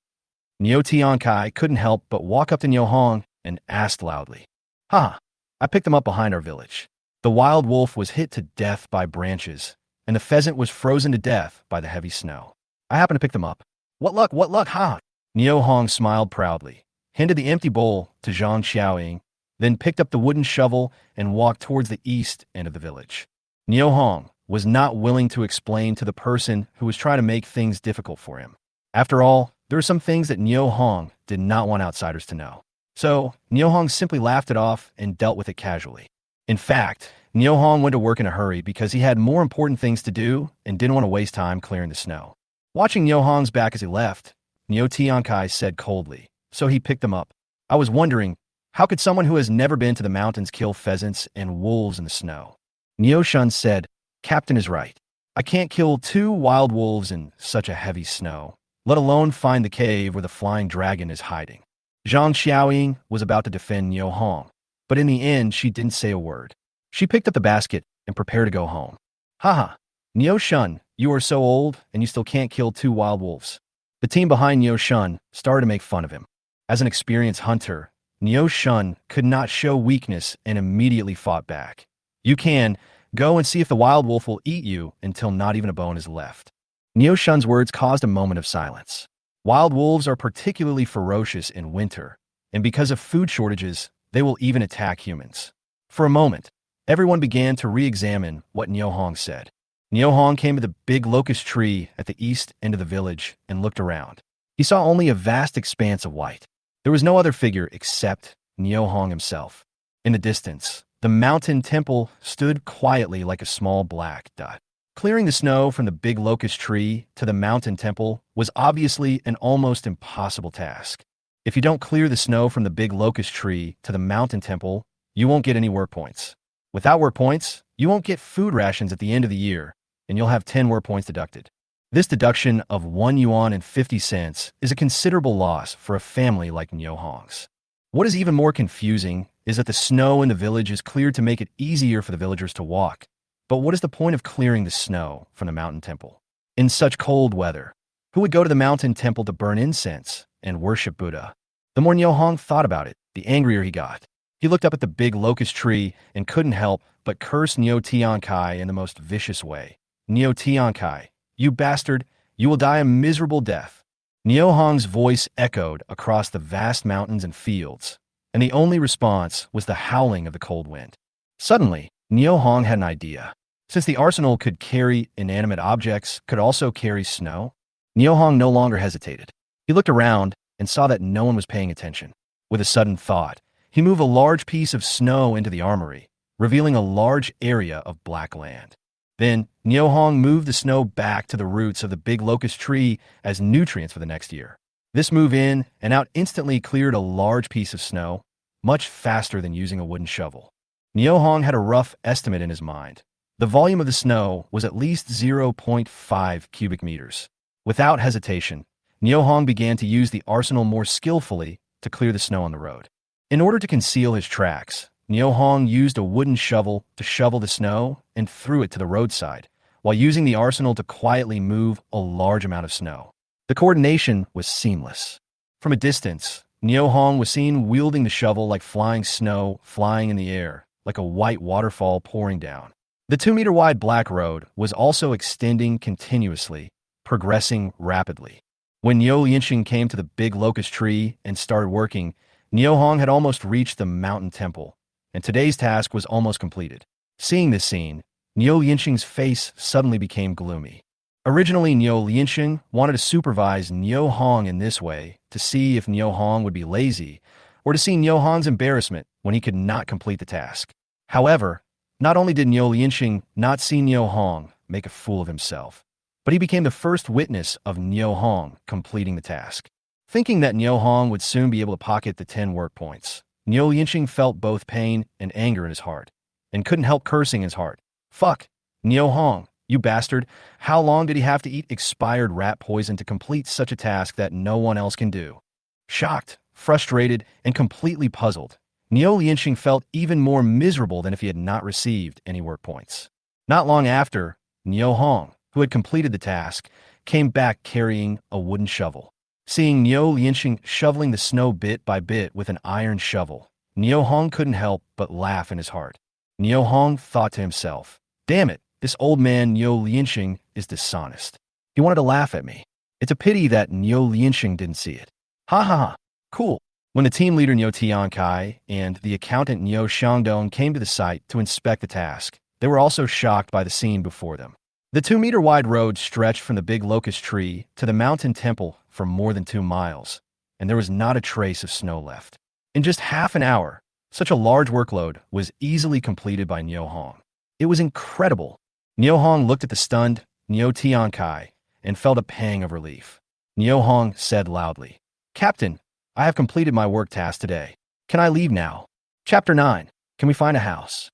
Niu Tiankai couldn't help but walk up to Niu Hong and asked loudly. Ha! I picked them up behind our village. The wild wolf was hit to death by branches, and the pheasant was frozen to death by the heavy snow. I happened to pick them up. What luck, ha! Niu Hong smiled proudly, handed the empty bowl to Zhang Qiaoying, then picked up the wooden shovel and walked towards the east end of the village. Niu Hong was not willing to explain to the person who was trying to make things difficult for him. After all, there were some things that Niu Hong did not want outsiders to know. So, Niu Hong simply laughed it off and dealt with it casually. In fact, Niu Hong went to work in a hurry because he had more important things to do and didn't want to waste time clearing the snow. Watching Niu Hong's back as he left, Niu Tiankai said coldly, so he picked them up. I was wondering, how could someone who has never been to the mountains kill pheasants and wolves in the snow? Niu Shun said, Captain is right. I can't kill 2 wild wolves in such a heavy snow, let alone find the cave where the flying dragon is hiding. Zhang Qiaoying was about to defend Niu Hong, but in the end she didn't say a word. She picked up the basket and prepared to go home. Haha, Niu Shun, you are so old and you still can't kill 2 wild wolves. The team behind Niu Shun started to make fun of him. As an experienced hunter, Niu Shun could not show weakness and immediately fought back. You can go and see if the wild wolf will eat you until not even a bone is left. Niu Shun's words caused a moment of silence. Wild wolves are particularly ferocious in winter, and because of food shortages, they will even attack humans. For a moment, everyone began to re-examine what Niu Hong said. Niu Hong came to the big locust tree at the east end of the village and looked around. He saw only a vast expanse of white. There was no other figure except Niu Hong himself. In the distance, the mountain temple stood quietly like a small black dot. Clearing the snow from the big locust tree to the mountain temple was obviously an almost impossible task. If you don't clear the snow from the big locust tree to the mountain temple, you won't get any work points. Without work points, you won't get food rations at the end of the year, and you'll have 10 work points deducted. This deduction of 1 yuan and 50 cents is a considerable loss for a family like Niu Hong's. What is even more confusing is that the snow in the village is cleared to make it easier for the villagers to walk. But what is the point of clearing the snow from the mountain temple? In such cold weather, who would go to the mountain temple to burn incense and worship Buddha? The more Niu Hong thought about it, the angrier he got. He looked up at the big locust tree and couldn't help but curse Niu Tiankai in the most vicious way. Niu Tiankai, you bastard, you will die a miserable death. Niu Hong's voice echoed across the vast mountains and fields, and the only response was the howling of the cold wind. Suddenly, Neo Hong had an idea. Since the arsenal could carry inanimate objects, could also carry snow, Neo Hong no longer hesitated. He looked around and saw that no one was paying attention. With a sudden thought, he moved a large piece of snow into the armory, revealing a large area of black land. Then, Neo Hong moved the snow back to the roots of the big locust tree as nutrients for the next year. This move in and out instantly cleared a large piece of snow, much faster than using a wooden shovel. Neo Hong had a rough estimate in his mind. The volume of the snow was at least 0.5 cubic meters. Without hesitation, Neo Hong began to use the arsenal more skillfully to clear the snow on the road. In order to conceal his tracks, Neo Hong used a wooden shovel to shovel the snow and threw it to the roadside, while using the arsenal to quietly move a large amount of snow. The coordination was seamless. From a distance, Neo Hong was seen wielding the shovel like flying snow flying in the air, like a white waterfall pouring down. The 2-meter-wide black road was also extending continuously, progressing rapidly. When Neo Lianxing came to the big locust tree and started working, Neo Hong had almost reached the mountain temple, and today's task was almost completed. Seeing this scene, Neo Lianxing's face suddenly became gloomy. Originally, Neo Lianxing wanted to supervise Neo Hong in this way to see if Neo Hong would be lazy, or to see Neo Hong's embarrassment when he could not complete the task. However, not only did Neo Lianxing not see Neo Hong make a fool of himself, but he became the first witness of Neo Hong completing the task. Thinking that Neo Hong would soon be able to pocket the 10 work points, Neo Lianxing felt both pain and anger in his heart, and couldn't help cursing his heart. Fuck, Neo Hong, you bastard. How long did he have to eat expired rat poison to complete such a task that no one else can do? Shocked, frustrated, and completely puzzled, Neo Lianxing felt even more miserable than if he had not received any work points. Not long after, Neo Hong, who had completed the task, came back carrying a wooden shovel. Seeing Neo Lianxing shoveling the snow bit by bit with an iron shovel, Neo Hong couldn't help but laugh in his heart. Neo Hong thought to himself, damn it, this old man Neo Lianxing is dishonest. He wanted to laugh at me. It's a pity that Neo Lianxing didn't see it. Ha ha ha, cool. When the team leader Neo Tiankai and the accountant Neo Xiangdong came to the site to inspect the task, they were also shocked by the scene before them. The 2-meter-wide road stretched from the big locust tree to the mountain temple for more than 2 miles, and there was not a trace of snow left. In just half an hour, such a large workload was easily completed by Neo Hong. It was incredible. Neo Hong looked at the stunned Neo Tiankai and felt a pang of relief. Neo Hong said loudly, Captain, I have completed my work task today. Can I leave now? Chapter 9. Can we find a house?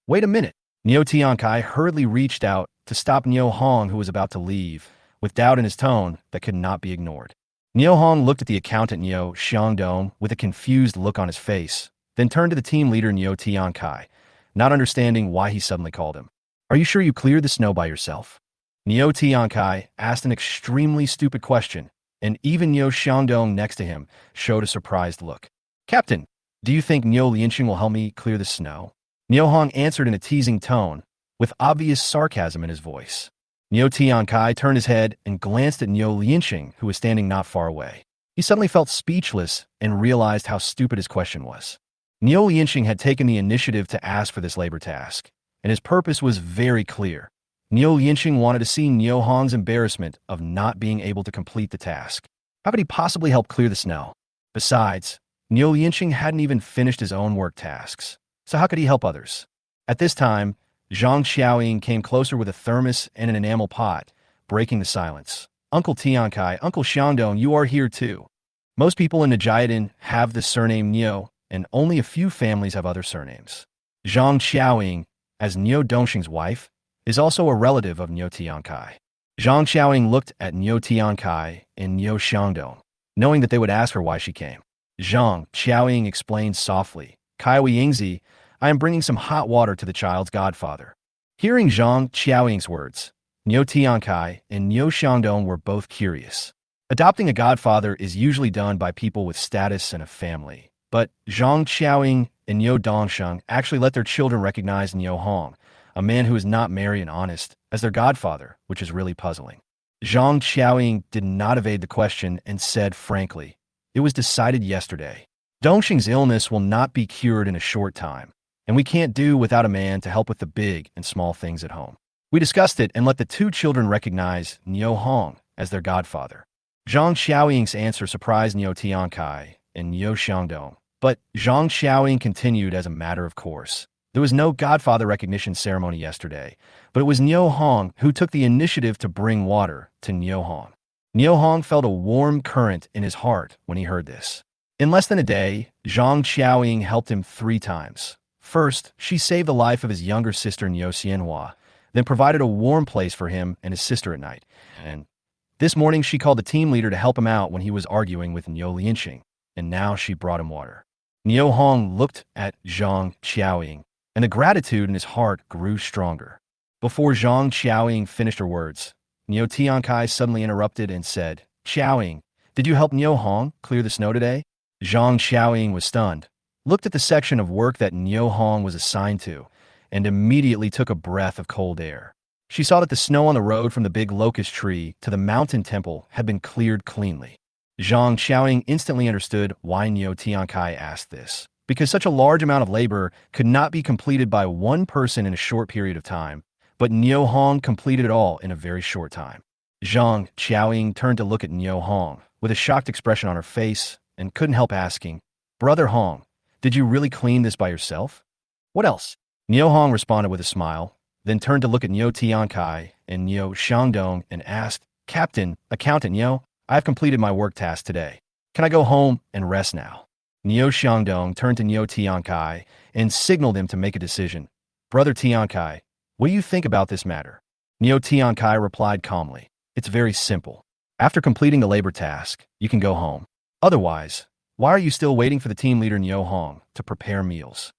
Wait a minute. Neo Tiankai hurriedly reached out to stop Neo Hong, who was about to leave, with doubt in his tone that could not be ignored. Neo Hong looked at the accountant Neo Xiangdong with a confused look on his face, then turned to the team leader Neo Tiankai, not understanding why he suddenly called him. Are you sure you cleared the snow by yourself? Neo Tiankai asked an extremely stupid question, and even Neo Xiangdong next to him showed a surprised look. Captain, do you think Neo Lianxing will help me clear the snow? Neo Hong answered in a teasing tone, with obvious sarcasm in his voice. Neo Tiankai turned his head and glanced at Neo Lianxing, who was standing not far away. He suddenly felt speechless and realized how stupid his question was. Neo Lianxing had taken the initiative to ask for this labor task, and his purpose was very clear. Neo Lianxing wanted to see Neo Hong's embarrassment of not being able to complete the task. How could he possibly help clear the snow? Besides, Neo Lianxing hadn't even finished his own work tasks, so how could he help others? At this time, Zhang Xiaoying came closer with a thermos and an enamel pot, breaking the silence. Uncle Tiankai, Uncle Xiangdong, you are here too. Most people in Jiadan have the surname Neo, and only a few families have other surnames. Zhang Xiaoying, as Neo Dongxing's wife, is also a relative of Neo Tiankai. Zhang Xiaoying looked at Neo Tiankai and Neo Xiangdong, knowing that they would ask her why she came. Zhang Xiaoying explained softly, Kaiwi Yingzi, I am bringing some hot water to the child's godfather. Hearing Zhang Xiaoying's words, Neo Tiankai and Neo Xiangdong were both curious. Adopting a godfather is usually done by people with status and a family, but Zhang Xiaoying and Neo Dongsheng actually let their children recognize Neo Hong, a man who is not merry and honest, as their godfather, which is really puzzling. Zhang Xiaoying did not evade the question and said frankly, it was decided yesterday. Dongxing's illness will not be cured in a short time, and we can't do without a man to help with the big and small things at home. We discussed it and let the two children recognize Niu Hong as their godfather. Zhang Xiaoying's answer surprised Niu Tiankai and Niu Xiangdong, but Zhang Xiaoying continued as a matter of course. There was no godfather recognition ceremony yesterday, but it was Niu Hong who took the initiative to bring water to Niu Hong. Niu Hong felt a warm current in his heart when he heard this. In less than a day, Zhang Xiaoying helped him 3 times. First, she saved the life of his younger sister Niu Xianhua, then provided a warm place for him and his sister at night. And this morning she called the team leader to help him out when he was arguing with Niu Lianqing, and now she brought him water. Niu Hong looked at Zhang Xiaoying, and the gratitude in his heart grew stronger. Before Zhang Xiaoying finished her words, Niu Tiankai suddenly interrupted and said, "Xiaoying, did you help Niu Hong clear the snow today?" Zhang Xiaoying was stunned, looked at the section of work that Niu Hong was assigned to, and immediately took a breath of cold air. She saw that the snow on the road from the big locust tree to the mountain temple had been cleared cleanly. Zhang Xiaoying instantly understood why Niu Tiankai asked this, because such a large amount of labor could not be completed by one person in a short period of time, but Niu Hong completed it all in a very short time. Zhang Xiaoying turned to look at Niu Hong with a shocked expression on her face and couldn't help asking, "Brother Hong, did you really clean this by yourself?" "What else?" Niu Hong responded with a smile, then turned to look at Niu Tiankai and Niu Xiangdong and asked, "Captain, Accountant Niu, I have completed my work task today. Can I go home and rest now?" Niu Xiangdong turned to Niu Tiankai and signaled him to make a decision. "Brother Tiankai, what do you think about this matter?" Niu Tiankai replied calmly, "It's very simple. After completing the labor task, you can go home. Otherwise, why are you still waiting for the team leader Niu Hong to prepare meals?"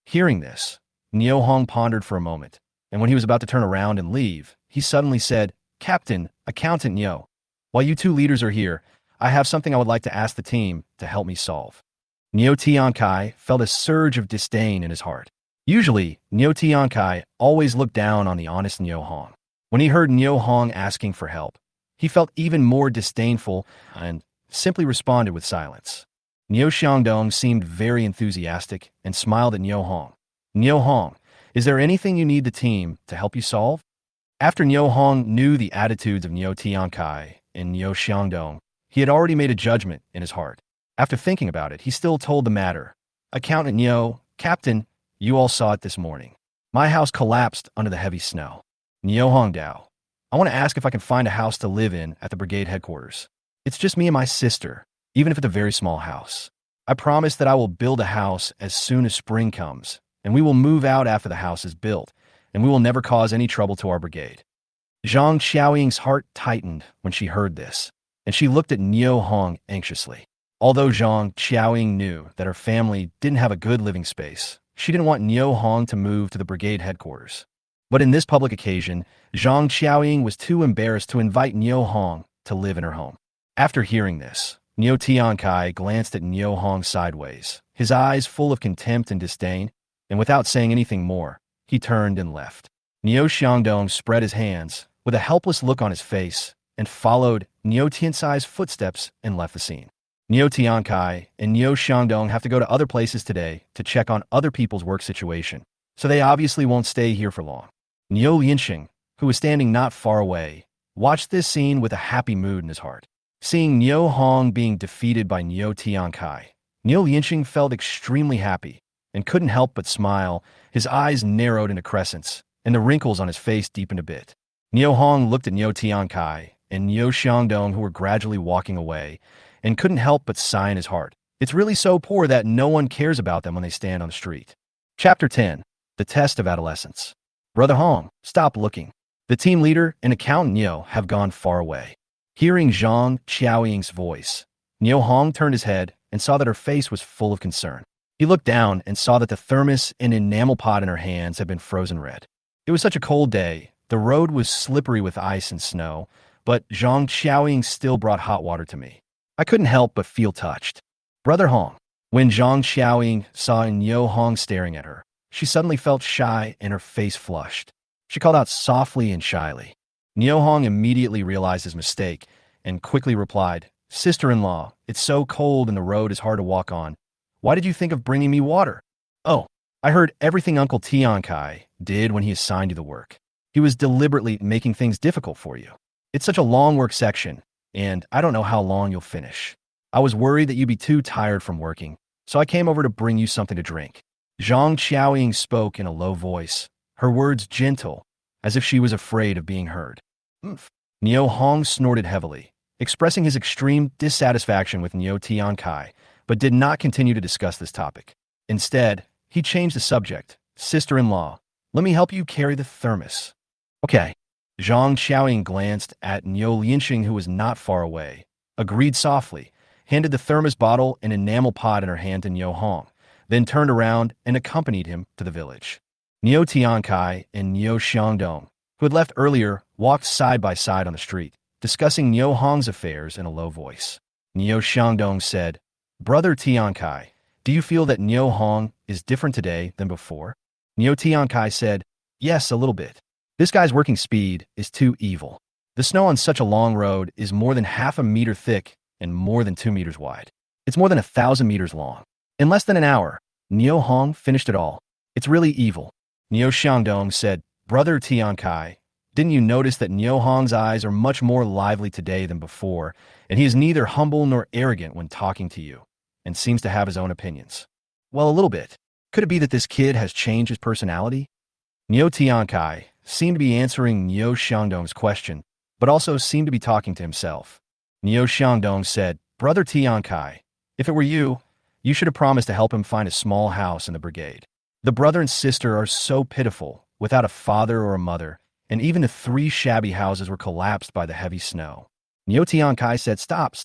Hearing this, Niu Hong pondered for a moment, and when he was about to turn around and leave, he suddenly said, "Captain, Accountant Niu, while you two leaders are here, I have something I would like to ask the team to help me solve." Niu Tiankai felt a surge of disdain in his heart. Usually, Niu Tiankai always looked down on the honest Niu Hong. When he heard Niu Hong asking for help, he felt even more disdainful and simply responded with silence. Niu Xiangdong seemed very enthusiastic and smiled at Niu Hong. "Niu Hong, is there anything you need the team to help you solve?" After Niu Hong knew the attitudes of Niu Tiankai and Niu Xiangdong, he had already made a judgment in his heart. After thinking about it, he still told the matter. "Accountant Niu, Captain, you all saw it this morning. My house collapsed under the heavy snow. Niu Hong Dao, I want to ask if I can find a house to live in at the brigade headquarters. It's just me and my sister, even if it's a very small house. I promise that I will build a house as soon as spring comes, and we will move out after the house is built, and we will never cause any trouble to our brigade." Zhang Xiaoying's heart tightened when she heard this, and she looked at Niu Hong anxiously. Although Zhang Xiaoying knew that her family didn't have a good living space, she didn't want Niu Hong to move to the brigade headquarters. But in this public occasion, Zhang Xiaoying was too embarrassed to invite Niu Hong to live in her home. After hearing this, Niu Tiankai glanced at Niu Hong sideways, his eyes full of contempt and disdain, and without saying anything more, he turned and left. Niu Xiangdong spread his hands, with a helpless look on his face, and followed Niu Tiansai's footsteps and left the scene. Niu Tiankai and Niu Xiangdong have to go to other places today to check on other people's work situation, so they obviously won't stay here for long. Niu Lianqing, who was standing not far away, watched this scene with a happy mood in his heart. Seeing Niu Hong being defeated by Niu Tiankai, Niu Lianqing felt extremely happy and couldn't help but smile. His eyes narrowed into crescents, and the wrinkles on his face deepened a bit. Niu Hong looked at Niu Tiankai and Niu Xiangdong, who were gradually walking away, and couldn't help but sigh in his heart. It's really so poor that no one cares about them when they stand on the street. Chapter 10. The Test of Adolescence. "Brother Hong, stop looking. The team leader and Accountant Niu have gone far away." Hearing Zhang Xiaoying's voice, Niu Hong turned his head and saw that her face was full of concern. He looked down and saw that the thermos and enamel pot in her hands had been frozen red. It was such a cold day, the road was slippery with ice and snow, but Zhang Xiaoying still brought hot water to me. I couldn't help but feel touched. "Brother Hong." When Zhang Xiaoying saw Niu Hong staring at her, she suddenly felt shy and her face flushed. She called out softly and shyly. Niu Hong immediately realized his mistake and quickly replied, "Sister-in-law, it's so cold and the road is hard to walk on. Why did you think of bringing me water? Oh, I heard everything Uncle Tian Kai did when he assigned you the work. He was deliberately making things difficult for you. It's such a long work section, and I don't know how long you'll finish. I was worried that you'd be too tired from working, so I came over to bring you something to drink. Zhang Xiaoying spoke in a low voice, her words gentle, as if she was afraid of being heard. Oomph. Niu Hong snorted heavily, expressing his extreme dissatisfaction with Niu Tiankai, but did not continue to discuss this topic. Instead, he changed the subject. Sister-in-law, let me help you carry the thermos. Okay. Zhang Xiaoying glanced at Niu Lianxing, who was not far away, agreed softly, handed the thermos bottle and enamel pot in her hand to Niu Hong, then turned around and accompanied him to the village. Niu Tiankai and Niu Xiangdong, who had left earlier, walked side by side on the street, discussing Niu Hong's affairs in a low voice. Niu Xiangdong said, Brother Tiankai, do you feel that Niu Hong is different today than before? Niu Tiankai said, yes, a little bit. This guy's working speed is too evil. The snow on such a long road is more than half a meter thick and more than 2 meters wide. It's more than 1,000 meters long. In less than an hour, Niu Hong finished it all. It's really evil. Niu Xiangdong said, Brother Tiankai, didn't you notice that Niu Hong's eyes are much more lively today than before, and he is neither humble nor arrogant when talking to you, and seems to have his own opinions? Well, a little bit. Could it be that this kid has changed his personality? Niu Tiankai seemed to be answering Niu Xiangdong's question, but also seemed to be talking to himself. Niu Xiangdong said, Brother Tiankai, if it were you, you should have promised to help him find a small house in the brigade. The brother and sister are so pitiful, without a father or a mother, and even the 3 shabby houses were collapsed by the heavy snow. Niu Tiankai said, Stop.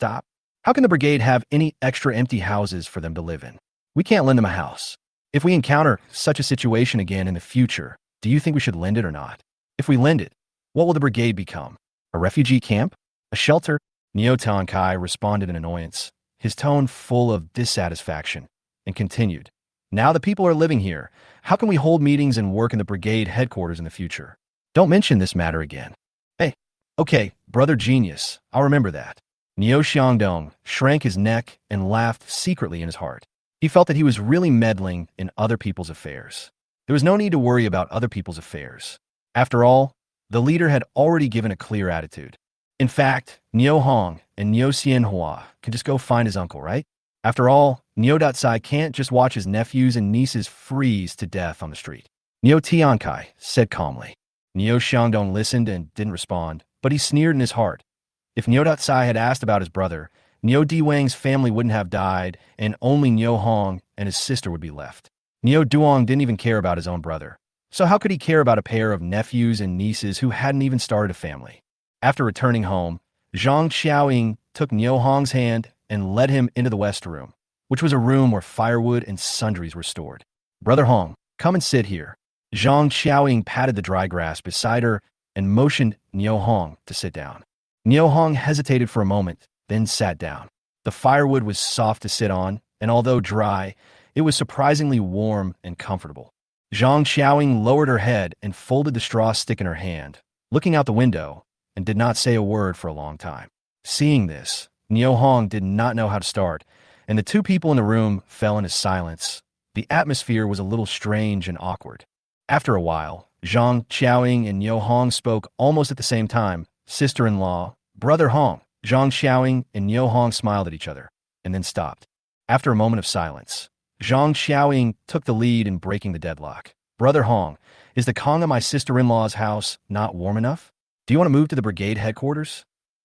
How can the brigade have any extra empty houses for them to live in? We can't lend them a house. If we encounter such a situation again in the future, do you think we should lend it or not? If we lend it, what will the brigade become? A refugee camp? A shelter? Niu Tiankai responded in annoyance, his tone full of dissatisfaction, and continued. Now the people are living here. How can we hold meetings and work in the brigade headquarters in the future? Don't mention this matter again. Hey, okay, brother genius, I'll remember that. Niu Xiangdong shrank his neck and laughed secretly in his heart. He felt that he was really meddling in other people's affairs. There was no need to worry about other people's affairs. After all, the leader had already given a clear attitude. In fact, Niu Hong and Niu Xianhua could just go find his uncle, right? After all, Niu Datsai can't just watch his nephews and nieces freeze to death on the street. Niu Tiankai said calmly. Niu Xiangdong listened and didn't respond, but he sneered in his heart. If Niu Datsai had asked about his brother, Niu Diwang's family wouldn't have died, and only Niu Hong and his sister would be left. Niu Duong didn't even care about his own brother. So how could he care about a pair of nephews and nieces who hadn't even started a family? After returning home, Zhang Xiaoying took Niu Hong's hand and led him into the west room, which was a room where firewood and sundries were stored. Brother Hong, come and sit here. Zhang Xiaoying patted the dry grass beside her and motioned Niu Hong to sit down. Niu Hong hesitated for a moment, then sat down. The firewood was soft to sit on, and although dry, it was surprisingly warm and comfortable. Zhang Xiaoying lowered her head and folded the straw stick in her hand, looking out the window, and did not say a word for a long time. Seeing this, Niu Hong did not know how to start, and the 2 people in the room fell into silence. The atmosphere was a little strange and awkward. After a while, Zhang Xiaoying and Niu Hong spoke almost at the same time. Sister-in-law, Brother Hong. Zhang Xiaoying and Niu Hong smiled at each other, and then stopped. After a moment of silence, Zhang Xiaoying took the lead in breaking the deadlock. Brother Hong, is the Kong of my sister-in-law's house not warm enough? Do you want to move to the brigade headquarters?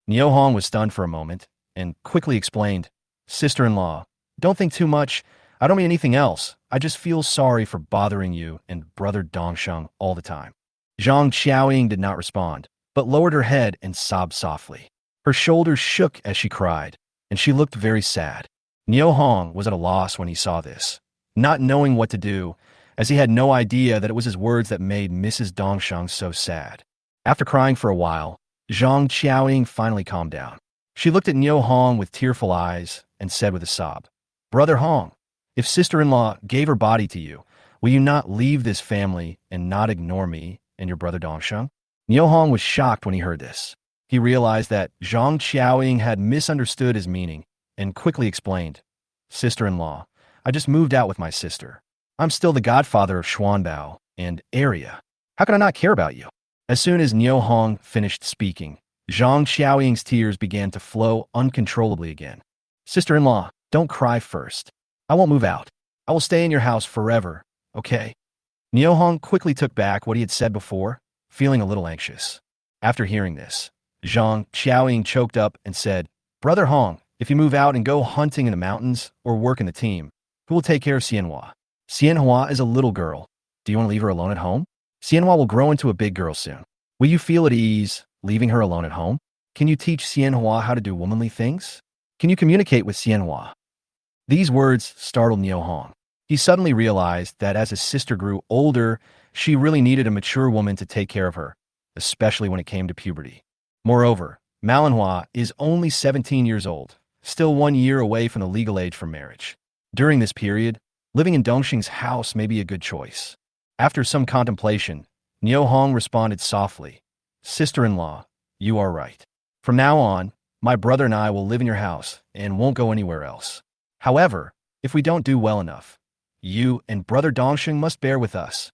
Niu Hong was stunned for a moment, and quickly explained, Sister-in-law, don't think too much. I don't mean anything else. I just feel sorry for bothering you and Brother Dongsheng all the time. Zhang Xiaoying did not respond, but lowered her head and sobbed softly. Her shoulders shook as she cried, and she looked very sad. Niu Hong was at a loss when he saw this, not knowing what to do, as he had no idea that it was his words that made Mrs. Dongsheng so sad. After crying for a while, Zhang Xiaoying finally calmed down. She looked at Niu Hong with tearful eyes and said with a sob, Brother Hong, if sister-in-law gave her body to you, will you not leave this family and not ignore me and your brother Dongsheng? Niu Hong was shocked when he heard this. He realized that Zhang Xiaoying had misunderstood his meaning and quickly explained, Sister-in-law, I just moved out with my sister. I'm still the godfather of Xuanbao and area. How can I not care about you? As soon as Niu Hong finished speaking, Zhang Xiaoying's tears began to flow uncontrollably again. Sister-in-law, don't cry first. I won't move out. I will stay in your house forever, okay? Niu Hong quickly took back what he had said before, feeling a little anxious. After hearing this, Zhang Xiaoying choked up and said, Brother Hong, if you move out and go hunting in the mountains or work in the team, who will take care of Xianhua? Xianhua is a little girl. Do you want to leave her alone at home? Xianhua will grow into a big girl soon. Will you feel at ease leaving her alone at home? Can you teach Xianhua how to do womanly things? Can you communicate with Xianhua? These words startled Niu Hong. He suddenly realized that as his sister grew older, she really needed a mature woman to take care of her, especially when it came to puberty. Moreover, Manhwa is only 17 years old, still 1 year away from the legal age for marriage. During this period, living in Dongxing's house may be a good choice. After some contemplation, Niu Hong responded softly, Sister-in-law, you are right. From now on, my brother and I will live in your house and won't go anywhere else. However, if we don't do well enough, you and brother Dongxing must bear with us.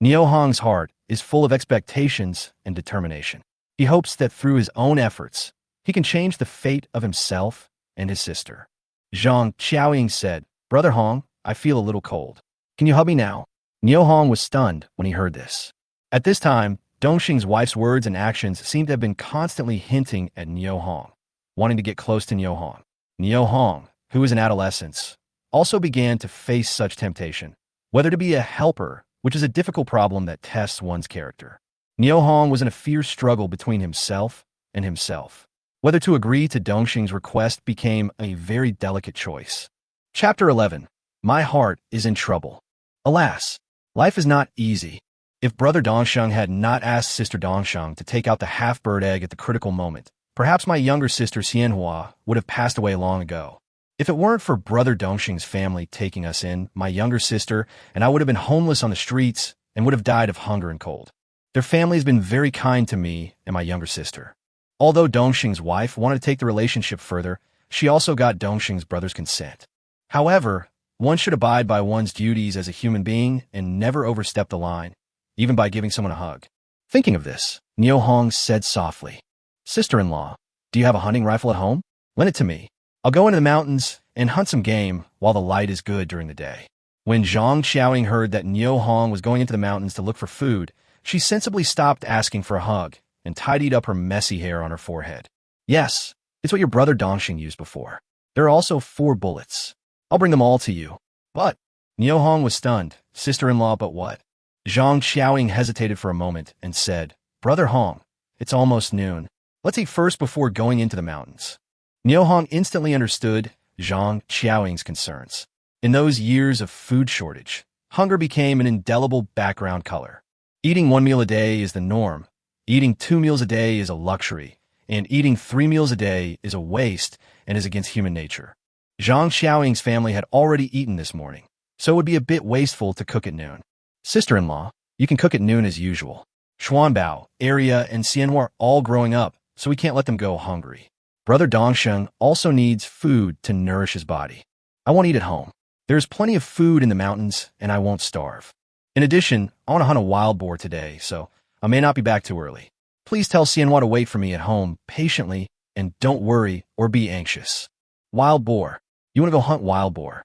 Niu Hong's heart is full of expectations and determination. He hopes that through his own efforts, he can change the fate of himself and his sister. Zhang Xiaoying said, Brother Hong, I feel a little cold. Can you hug me now? Niu Hong was stunned when he heard this. At this time, Dongxing's wife's words and actions seemed to have been constantly hinting at Niu Hong, wanting to get close to Niu Hong. Niu Hong, who was in adolescence, also began to face such temptation, whether to be a helper, which is a difficult problem that tests one's character. Niu Hong was in a fierce struggle between himself and himself. Whether to agree to Dongxing's request became a very delicate choice. Chapter 11. My heart is in trouble. Alas, life is not easy. If Brother Dongxing had not asked Sister Dongxing to take out the half-bird egg at the critical moment, perhaps my younger sister Xianhua would have passed away long ago. If it weren't for Brother Dongxing's family taking us in, my younger sister and I would have been homeless on the streets and would have died of hunger and cold. Their family has been very kind to me and my younger sister. Although Dongxing's wife wanted to take the relationship further, she also got Dongxing's brother's consent. However, one should abide by one's duties as a human being and never overstep the line, even by giving someone a hug. Thinking of this, Niu Hong said softly, Sister-in-law, do you have a hunting rifle at home? Lend it to me. I'll go into the mountains and hunt some game while the light is good during the day. When Zhang Xiaoying heard that Niu Hong was going into the mountains to look for food, she sensibly stopped asking for a hug and tidied up her messy hair on her forehead. Yes, it's what your brother Dongxing used before. There are also 4 bullets. I'll bring them all to you. But, Niu Hong was stunned. Sister-in-law, but what? Zhang Xiaoying hesitated for a moment and said, Brother Hong, it's almost noon. Let's eat first before going into the mountains. Niu Hong instantly understood Zhang Xiaoying's concerns. In those years of food shortage, hunger became an indelible background color. Eating 1 meal a day is the norm. Eating 2 meals a day is a luxury, and eating 3 meals a day is a waste and is against human nature. Zhang Xiaoying's family had already eaten this morning, so it would be a bit wasteful to cook at noon. Sister-in-law, you can cook at noon as usual. Xuanbao, area, and Xianhua are all growing up, so we can't let them go hungry. Brother Dongxing also needs food to nourish his body. I won't eat at home. There's plenty of food in the mountains, and I won't starve. In addition, I want to hunt a wild boar today, so I may not be back too early. Please tell Xianhua to wait for me at home patiently, and don't worry or be anxious. Wild boar. You want to go hunt wild boar?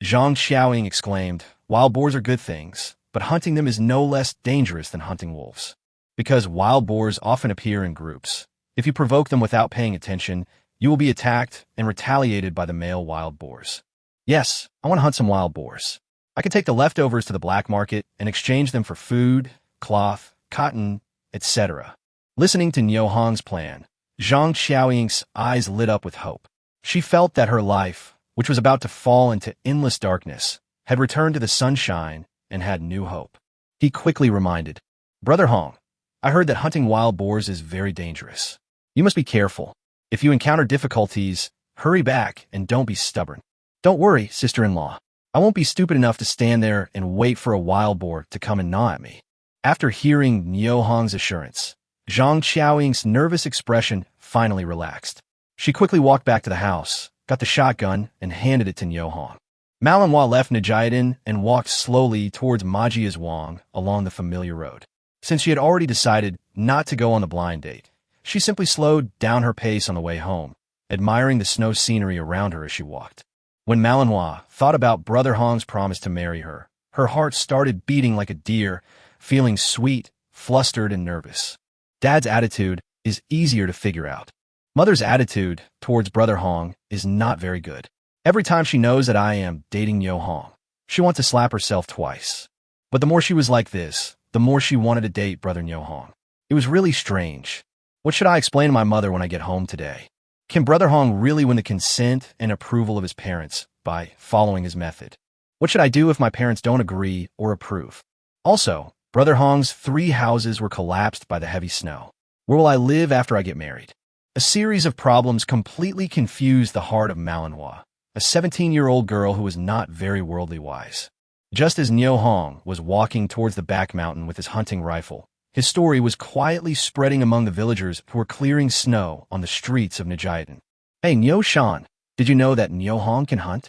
Zhang Xiaoying exclaimed, Wild boars are good things, but hunting them is no less dangerous than hunting wolves. Because wild boars often appear in groups. If you provoke them without paying attention, you will be attacked and retaliated by the male wild boars. Yes, I want to hunt some wild boars. I can take the leftovers to the black market and exchange them for food, cloth, cotton, etc. Listening to Niu Hong's plan, Zhang Xiaoying's eyes lit up with hope. She felt that her life, which was about to fall into endless darkness, had returned to the sunshine and had new hope. He quickly reminded, Brother Hong, I heard that hunting wild boars is very dangerous. You must be careful. If you encounter difficulties, hurry back and don't be stubborn. Don't worry, sister-in-law. I won't be stupid enough to stand there and wait for a wild boar to come and gnaw at me. After hearing Niu Hong's assurance, Zhang Xiaoying's nervous expression finally relaxed. She quickly walked back to the house, got the shotgun, and handed it to Niu Hong. Malinois left Najiaden and walked slowly towards Majiazwang along the familiar road. Since she had already decided not to go on the blind date, she simply slowed down her pace on the way home, admiring the snow scenery around her as she walked. When Malinois thought about Brother Hong's promise to marry her, her heart started beating like a deer, feeling sweet, flustered, and nervous. Dad's attitude is easier to figure out. Mother's attitude towards Brother Hong is not very good. Every time she knows that I am dating Nyo Hong, she wants to slap herself twice. But the more she was like this, the more she wanted to date Brother Nyo Hong. It was really strange. What should I explain to my mother when I get home today? Can Brother Hong really win the consent and approval of his parents by following his method? What should I do if my parents don't agree or approve? Also, Brother Hong's 3 houses were collapsed by the heavy snow. Where will I live after I get married? A series of problems completely confused the heart of Malinois, a 17-year-old girl who was not very worldly wise. Just as Nyo Hong was walking towards the back mountain with his hunting rifle, his story was quietly spreading among the villagers who were clearing snow on the streets of Najiaden. Hey, Nyo Shan, did you know that Nyo Hong can hunt?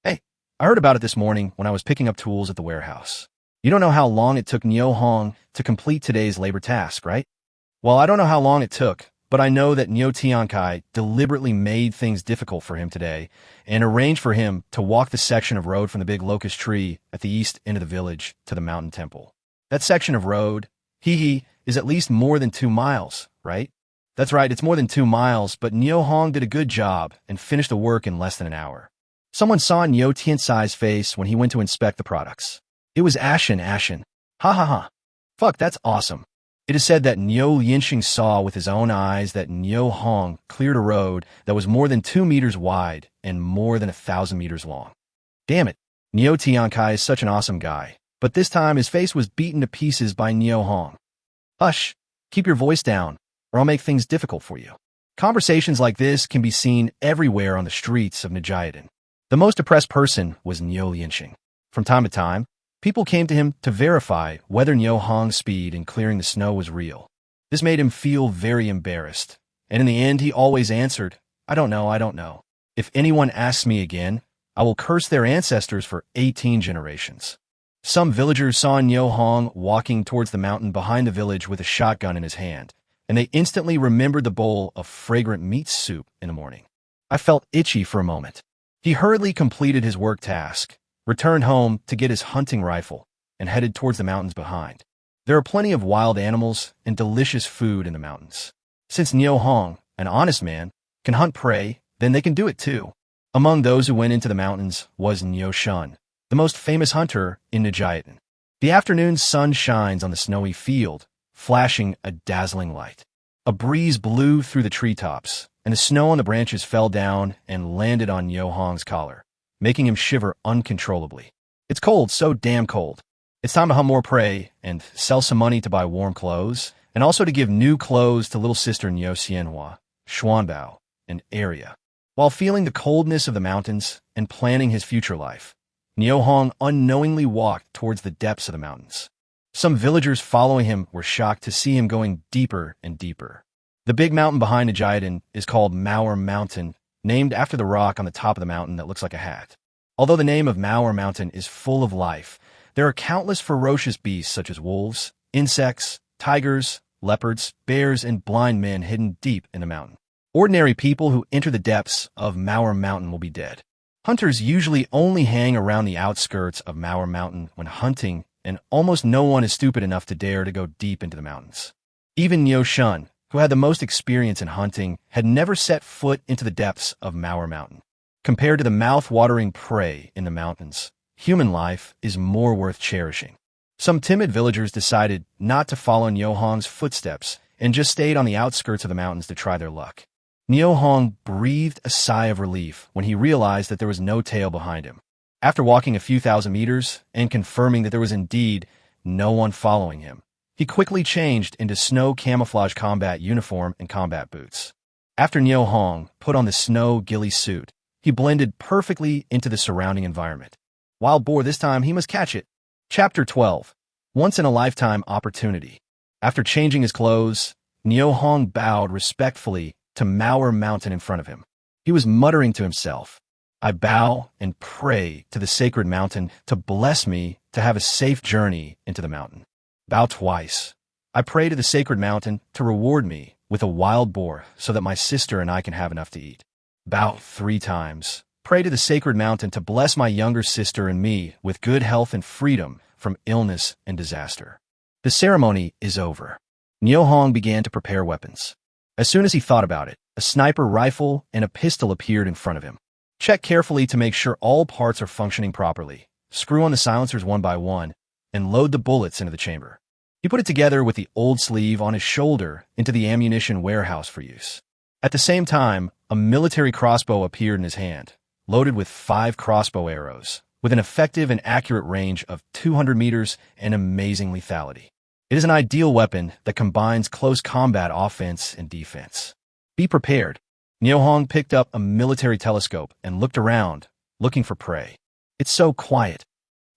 Hey, I heard about it this morning when I was picking up tools at the warehouse. You don't know how long it took Nyo Hong to complete today's labor task, right? Well, I don't know how long it took, but I know that Nyo Tiankai deliberately made things difficult for him today and arranged for him to walk the section of road from the big locust tree at the east end of the village to the mountain temple. That section of road, is at least more than 2 miles, right? That's right, it's more than 2 miles, but Nyo Hong did a good job and finished the work in less than an hour. Someone saw Nyo Tiansai's face when he went to inspect the products. It was ashen. Ha ha ha. Fuck, that's awesome. It is said that Nyo Yinxing saw with his own eyes that Nyo Hong cleared a road that was more than 2 meters wide and more than 1,000 meters long. Damn it, Nyo Tiankai is such an awesome guy, but this time his face was beaten to pieces by Nyo Hong. Hush, keep your voice down, or I'll make things difficult for you. Conversations like this can be seen everywhere on the streets of Najiaden. The most oppressed person was Nyo Yinxing. From time to time, people came to him to verify whether Nyo Hong's speed in clearing the snow was real. This made him feel very embarrassed, and in the end he always answered, I don't know. If anyone asks me again, I will curse their ancestors for 18 generations. Some villagers saw Nyo Hong walking towards the mountain behind the village with a shotgun in his hand, and they instantly remembered the bowl of fragrant meat soup in the morning. I felt itchy for a moment. He hurriedly completed his work task, returned home to get his hunting rifle, and headed towards the mountains behind. There are plenty of wild animals and delicious food in the mountains. Since Nyo Hong, an honest man, can hunt prey, then they can do it too. Among those who went into the mountains was Nyo Shun, the most famous hunter in Najiaden. The afternoon sun shines on the snowy field, flashing a dazzling light. A breeze blew through the treetops, and the snow on the branches fell down and landed on Nyo Hong's collar, making him shiver uncontrollably. It's cold, so damn cold. It's time to hunt more prey and sell some money to buy warm clothes, and also to give new clothes to little sister Nyo Xianhua, Xuanbao, and Area. While feeling the coldness of the mountains and planning his future life, Nyo Hong unknowingly walked towards the depths of the mountains. Some villagers following him were shocked to see him going deeper and deeper. The big mountain behind Najiaden is called Maor Mountain, named after the rock on the top of the mountain that looks like a hat. Although the name of Maor Mountain is full of life, there are countless ferocious beasts such as wolves, insects, tigers, leopards, bears, and blind men hidden deep in the mountain. Ordinary people who enter the depths of Maor Mountain will be dead. Hunters usually only hang around the outskirts of Maor Mountain when hunting, and almost no one is stupid enough to dare to go deep into the mountains. Even Nyo Shun, who had the most experience in hunting, had never set foot into the depths of Maor Mountain. Compared to the mouth-watering prey in the mountains, human life is more worth cherishing. Some timid villagers decided not to follow Nyo Hong's footsteps and just stayed on the outskirts of the mountains to try their luck. Nyo Hong breathed a sigh of relief when he realized that there was no tail behind him. After walking a few thousand meters and confirming that there was indeed no one following him, he quickly changed into snow camouflage combat uniform and combat boots. After Nyo Hong put on the snow ghillie suit, he blended perfectly into the surrounding environment. Wild boar this time, he must catch it. Chapter 12. Once-in-a-lifetime opportunity. After changing his clothes, Nyo Hong bowed respectfully to Maor Mountain in front of him. He was muttering to himself, I bow and pray to the sacred mountain to bless me to have a safe journey into the mountain. Bow twice. I pray to the sacred mountain to reward me with a wild boar so that my sister and I can have enough to eat. Bow 3 times. Pray to the sacred mountain to bless my younger sister and me with good health and freedom from illness and disaster. The ceremony is over. Niu Hong began to prepare weapons. As soon as he thought about it, a sniper rifle and a pistol appeared in front of him. Check carefully to make sure all parts are functioning properly. Screw on the silencers one by one, and load the bullets into the chamber. He put it together with the old sleeve on his shoulder into the ammunition warehouse for use. At the same time, a military crossbow appeared in his hand, loaded with 5 crossbow arrows, with an effective and accurate range of 200 meters and amazing lethality. It is an ideal weapon that combines close combat offense and defense. Be prepared. Niu Hong picked up a military telescope and looked around, looking for prey. It's so quiet.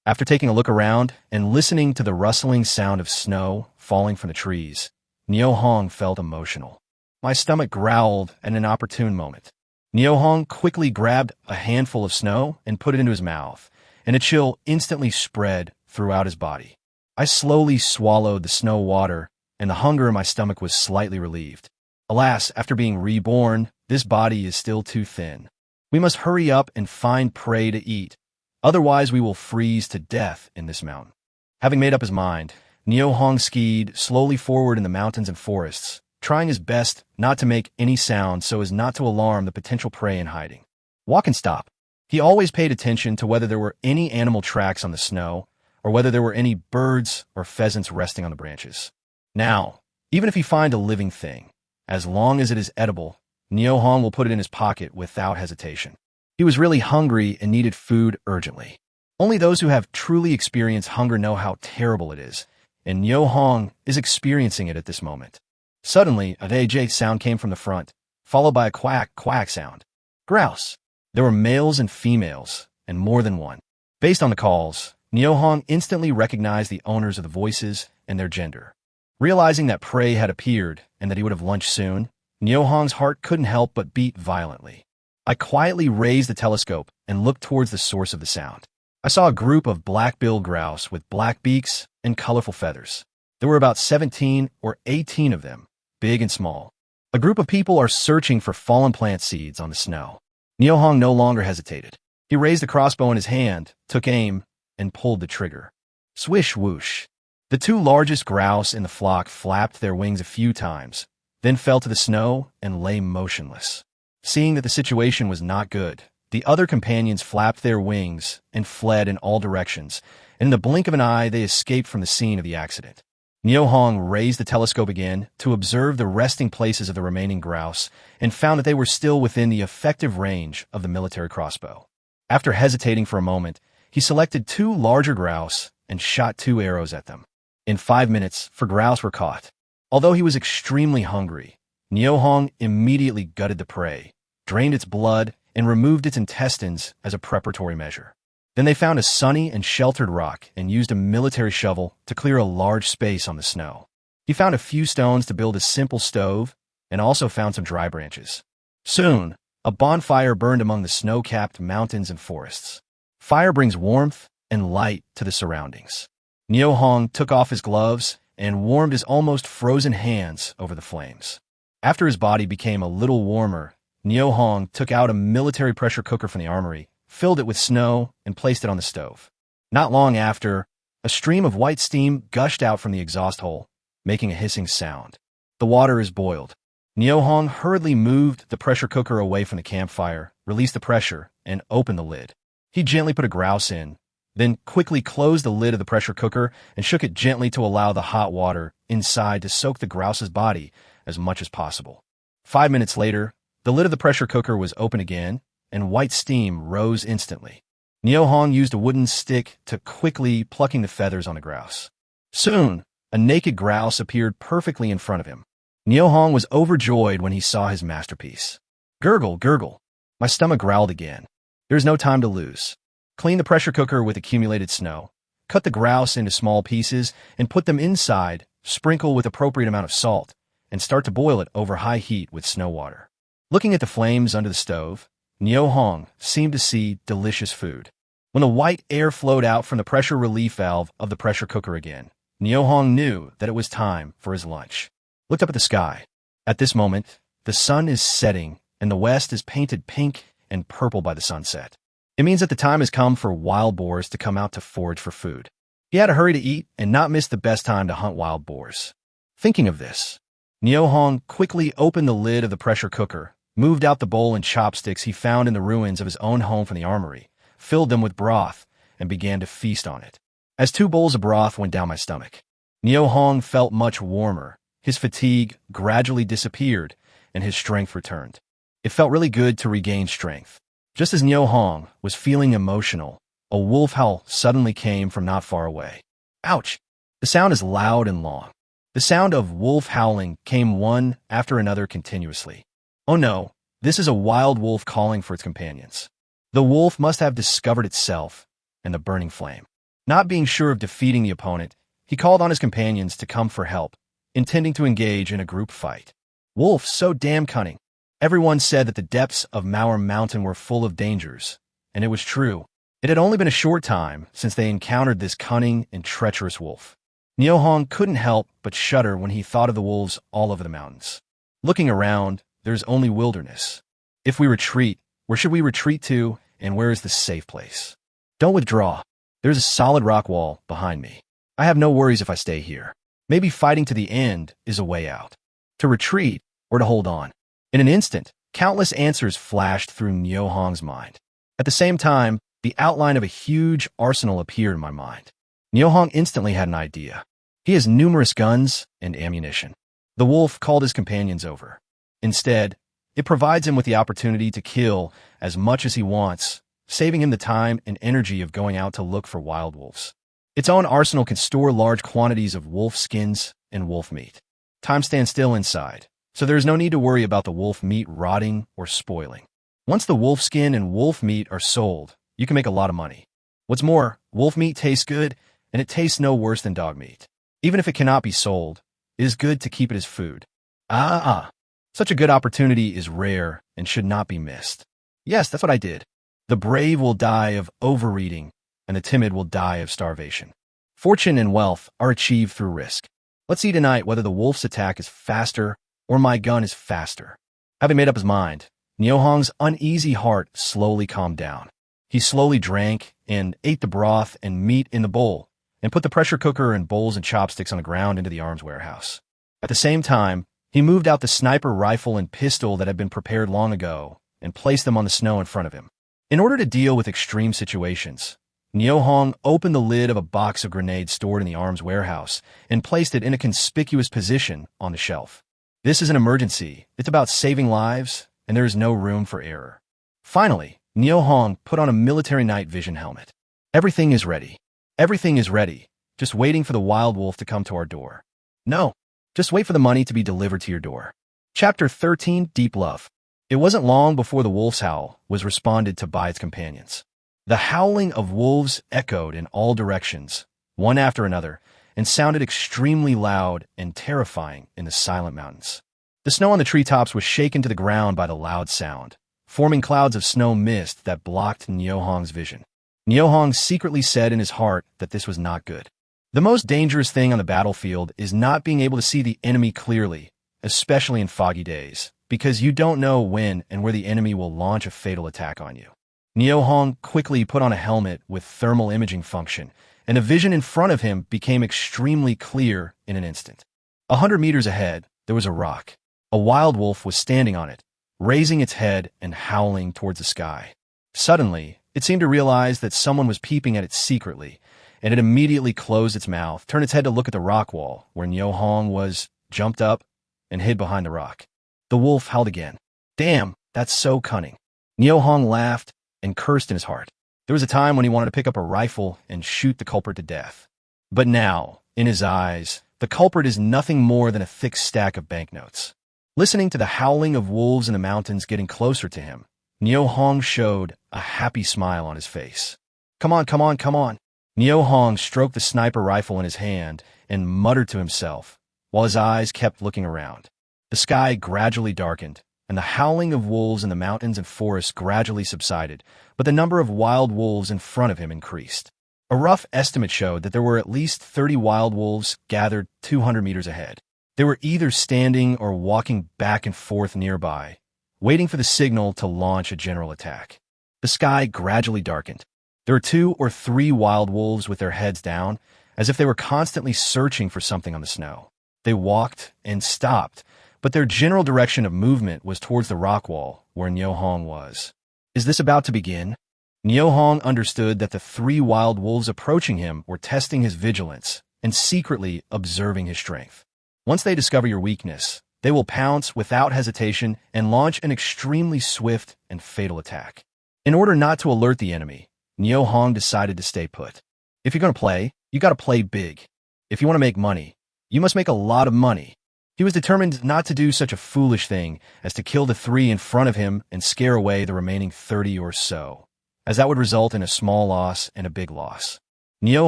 After taking a look around and listening to the rustling sound of snow falling from the trees, Niu Hong felt emotional. My stomach growled at an opportune moment. Niu Hong quickly grabbed a handful of snow and put it into his mouth, and a chill instantly spread throughout his body. I slowly swallowed the snow water, and the hunger in my stomach was slightly relieved. Alas, after being reborn, this body is still too thin. We must hurry up and find prey to eat. Otherwise, we will freeze to death in this mountain. Having made up his mind, Niu Hong skied slowly forward in the mountains and forests, trying his best not to make any sound so as not to alarm the potential prey in hiding. Walk and stop. He always paid attention to whether there were any animal tracks on the snow, or whether there were any birds or pheasants resting on the branches. Now, even if he finds a living thing, as long as it is edible, Niu Hong will put it in his pocket without hesitation. He was really hungry and needed food urgently. Only those who have truly experienced hunger know how terrible it is, and Niu Hong is experiencing it at this moment. Suddenly, a AJ sound came from the front, followed by a quack, quack sound. Grouse. There were males and females, and more than one. Based on the calls, Niu Hong instantly recognized the owners of the voices and their gender. Realizing that prey had appeared and that he would have lunch soon, Niu Hong's heart couldn't help but beat violently. I quietly raised the telescope and looked towards the source of the sound. I saw a group of black-billed grouse with black beaks and colorful feathers. There were about 17 or 18 of them, big and small. A group of people are searching for fallen plant seeds on the snow. Niu Hong no longer hesitated. He raised the crossbow in his hand, took aim, and pulled the trigger. Swish whoosh. The 2 largest grouse in the flock flapped their wings a few times, then fell to the snow and lay motionless. Seeing that the situation was not good, the other companions flapped their wings and fled in all directions, and in the blink of an eye they escaped from the scene of the accident. Niu Hong raised the telescope again to observe the resting places of the remaining grouse and found that they were still within the effective range of the military crossbow. After hesitating for a moment, he selected 2 larger grouse and shot 2 arrows at them. In 5 minutes, 4 grouse were caught. Although he was extremely hungry, Niu Hong immediately gutted the prey, drained its blood, and removed its intestines as a preparatory measure. Then they found a sunny and sheltered rock and used a military shovel to clear a large space on the snow. He found a few stones to build a simple stove and also found some dry branches. Soon, a bonfire burned among the snow-capped mountains and forests. Fire brings warmth and light to the surroundings. Niu Hong took off his gloves and warmed his almost frozen hands over the flames. After his body became a little warmer, Niu Hong took out a military pressure cooker from the armory, filled it with snow, and placed it on the stove. Not long after, a stream of white steam gushed out from the exhaust hole, making a hissing sound. The water is boiled. Niu Hong hurriedly moved the pressure cooker away from the campfire, released the pressure, and opened the lid. He gently put a grouse in, then quickly closed the lid of the pressure cooker and shook it gently to allow the hot water inside to soak the grouse's body as much as possible. 5 minutes later, the lid of the pressure cooker was open again, and white steam rose instantly. Niu Hong used a wooden stick to quickly plucking the feathers on the grouse. Soon, a naked grouse appeared perfectly in front of him. Niu Hong was overjoyed when he saw his masterpiece. Gurgle, gurgle. My stomach growled again. There is no time to lose. Clean the pressure cooker with accumulated snow. Cut the grouse into small pieces and put them inside, sprinkle with appropriate amount of salt, and start to boil it over high heat with snow water. Looking at the flames under the stove, Nio Hong seemed to see delicious food. When the white air flowed out from the pressure relief valve of the pressure cooker again, Nio Hong knew that it was time for his lunch. Looked up at the sky. At this moment, the sun is setting and the west is painted pink and purple by the sunset. It means that the time has come for wild boars to come out to forage for food. He had to hurry to eat and not miss the best time to hunt wild boars. Thinking of this, Nio Hong quickly opened the lid of the pressure cooker, moved out the bowl and chopsticks he found in the ruins of his own home from the armory, filled them with broth, and began to feast on it. As 2 bowls of broth went down my stomach, Nio Hong felt much warmer. His fatigue gradually disappeared, and his strength returned. It felt really good to regain strength. Just as Nio Hong was feeling emotional, a wolf howl suddenly came from not far away. Ouch! The sound is loud and long. The sound of wolf howling came one after another continuously. Oh no, this is a wild wolf calling for its companions. The wolf must have discovered itself and the burning flame. Not being sure of defeating the opponent, he called on his companions to come for help, intending to engage in a group fight. Wolf, so damn cunning. Everyone said that the depths of Mauer Mountain were full of dangers, and it was true. It had only been a short time since they encountered this cunning and treacherous wolf. Nio Hong couldn't help but shudder when he thought of the wolves all over the mountains. Looking around, there's only wilderness. If we retreat, where should we retreat to, and where is the safe place? Don't withdraw. There's a solid rock wall behind me. I have no worries if I stay here. Maybe fighting to the end is a way out. To retreat or to hold on. In an instant, countless answers flashed through Nio Hong's mind. At the same time, the outline of a huge arsenal appeared in my mind. Nio Hong instantly had an idea. He has numerous guns and ammunition. The wolf called his companions over. Instead, it provides him with the opportunity to kill as much as he wants, saving him the time and energy of going out to look for wild wolves. Its own arsenal can store large quantities of wolf skins and wolf meat. Time stands still inside, so there is no need to worry about the wolf meat rotting or spoiling. Once the wolf skin and wolf meat are sold, you can make a lot of money. What's more, wolf meat tastes good, and it tastes no worse than dog meat. Even if it cannot be sold, it is good to keep it as food. Such a good opportunity is rare and should not be missed. Yes, that's what I did. The brave will die of overeating, and the timid will die of starvation. Fortune and wealth are achieved through risk. Let's see tonight whether the wolf's attack is faster or my gun is faster. Having made up his mind, Nio Hong's uneasy heart slowly calmed down. He slowly drank and ate the broth and meat in the bowl, and put the pressure cooker and bowls and chopsticks on the ground into the arms warehouse. At the same time, he moved out the sniper rifle and pistol that had been prepared long ago and placed them on the snow in front of him. In order to deal with extreme situations, Nio Hong opened the lid of a box of grenades stored in the arms warehouse and placed it in a conspicuous position on the shelf. This is an emergency. It's about saving lives, and there is no room for error. Finally, Nio Hong put on a military night vision helmet. Everything is ready. Everything is ready, just waiting for the wild wolf to come to our door. No, just wait for the money to be delivered to your door. Chapter 13, Deep Love. It wasn't long before the wolf's howl was responded to by its companions. The howling of wolves echoed in all directions, one after another, and sounded extremely loud and terrifying in the silent mountains. The snow on the treetops was shaken to the ground by the loud sound, forming clouds of snow mist that blocked Nio Hong's vision. Nio Hong secretly said in his heart that this was not good. The most dangerous thing on the battlefield is not being able to see the enemy clearly, especially in foggy days, because you don't know when and where the enemy will launch a fatal attack on you. Nio Hong quickly put on a helmet with thermal imaging function, and the vision in front of him became extremely clear in an instant. 100 meters ahead, there was a rock. A wild wolf was standing on it, raising its head and howling towards the sky. Suddenly, it seemed to realize that someone was peeping at it secretly, and it immediately closed its mouth, turned its head to look at the rock wall, where Nio Hong was, jumped up, and hid behind the rock. The wolf howled again. Damn, that's so cunning. Nio Hong laughed and cursed in his heart. There was a time when he wanted to pick up a rifle and shoot the culprit to death. But now, in his eyes, the culprit is nothing more than a thick stack of banknotes. Listening to the howling of wolves in the mountains getting closer to him, Nio Hong showed a happy smile on his face. Come on, come on, come on. Nio Hong stroked the sniper rifle in his hand and muttered to himself, while his eyes kept looking around. The sky gradually darkened, and the howling of wolves in the mountains and forests gradually subsided, but the number of wild wolves in front of him increased. A rough estimate showed that there were at least 30 wild wolves gathered 200 meters ahead. They were either standing or walking back and forth nearby, waiting for the signal to launch a general attack. The sky gradually darkened. There were 2 or 3 wild wolves with their heads down, as if they were constantly searching for something on the snow. They walked and stopped, but their general direction of movement was towards the rock wall where Niu Hong was. Is this about to begin? Niu Hong understood that the 3 wild wolves approaching him were testing his vigilance and secretly observing his strength. Once they discover your weakness, they will pounce without hesitation and launch an extremely swift and fatal attack. In order not to alert the enemy, Niu Hong decided to stay put. If you're going to play, you got to play big. If you want to make money, you must make a lot of money. He was determined not to do such a foolish thing as to kill the 3 in front of him and scare away the remaining 30 or so, as that would result in a small loss and a big loss. Niu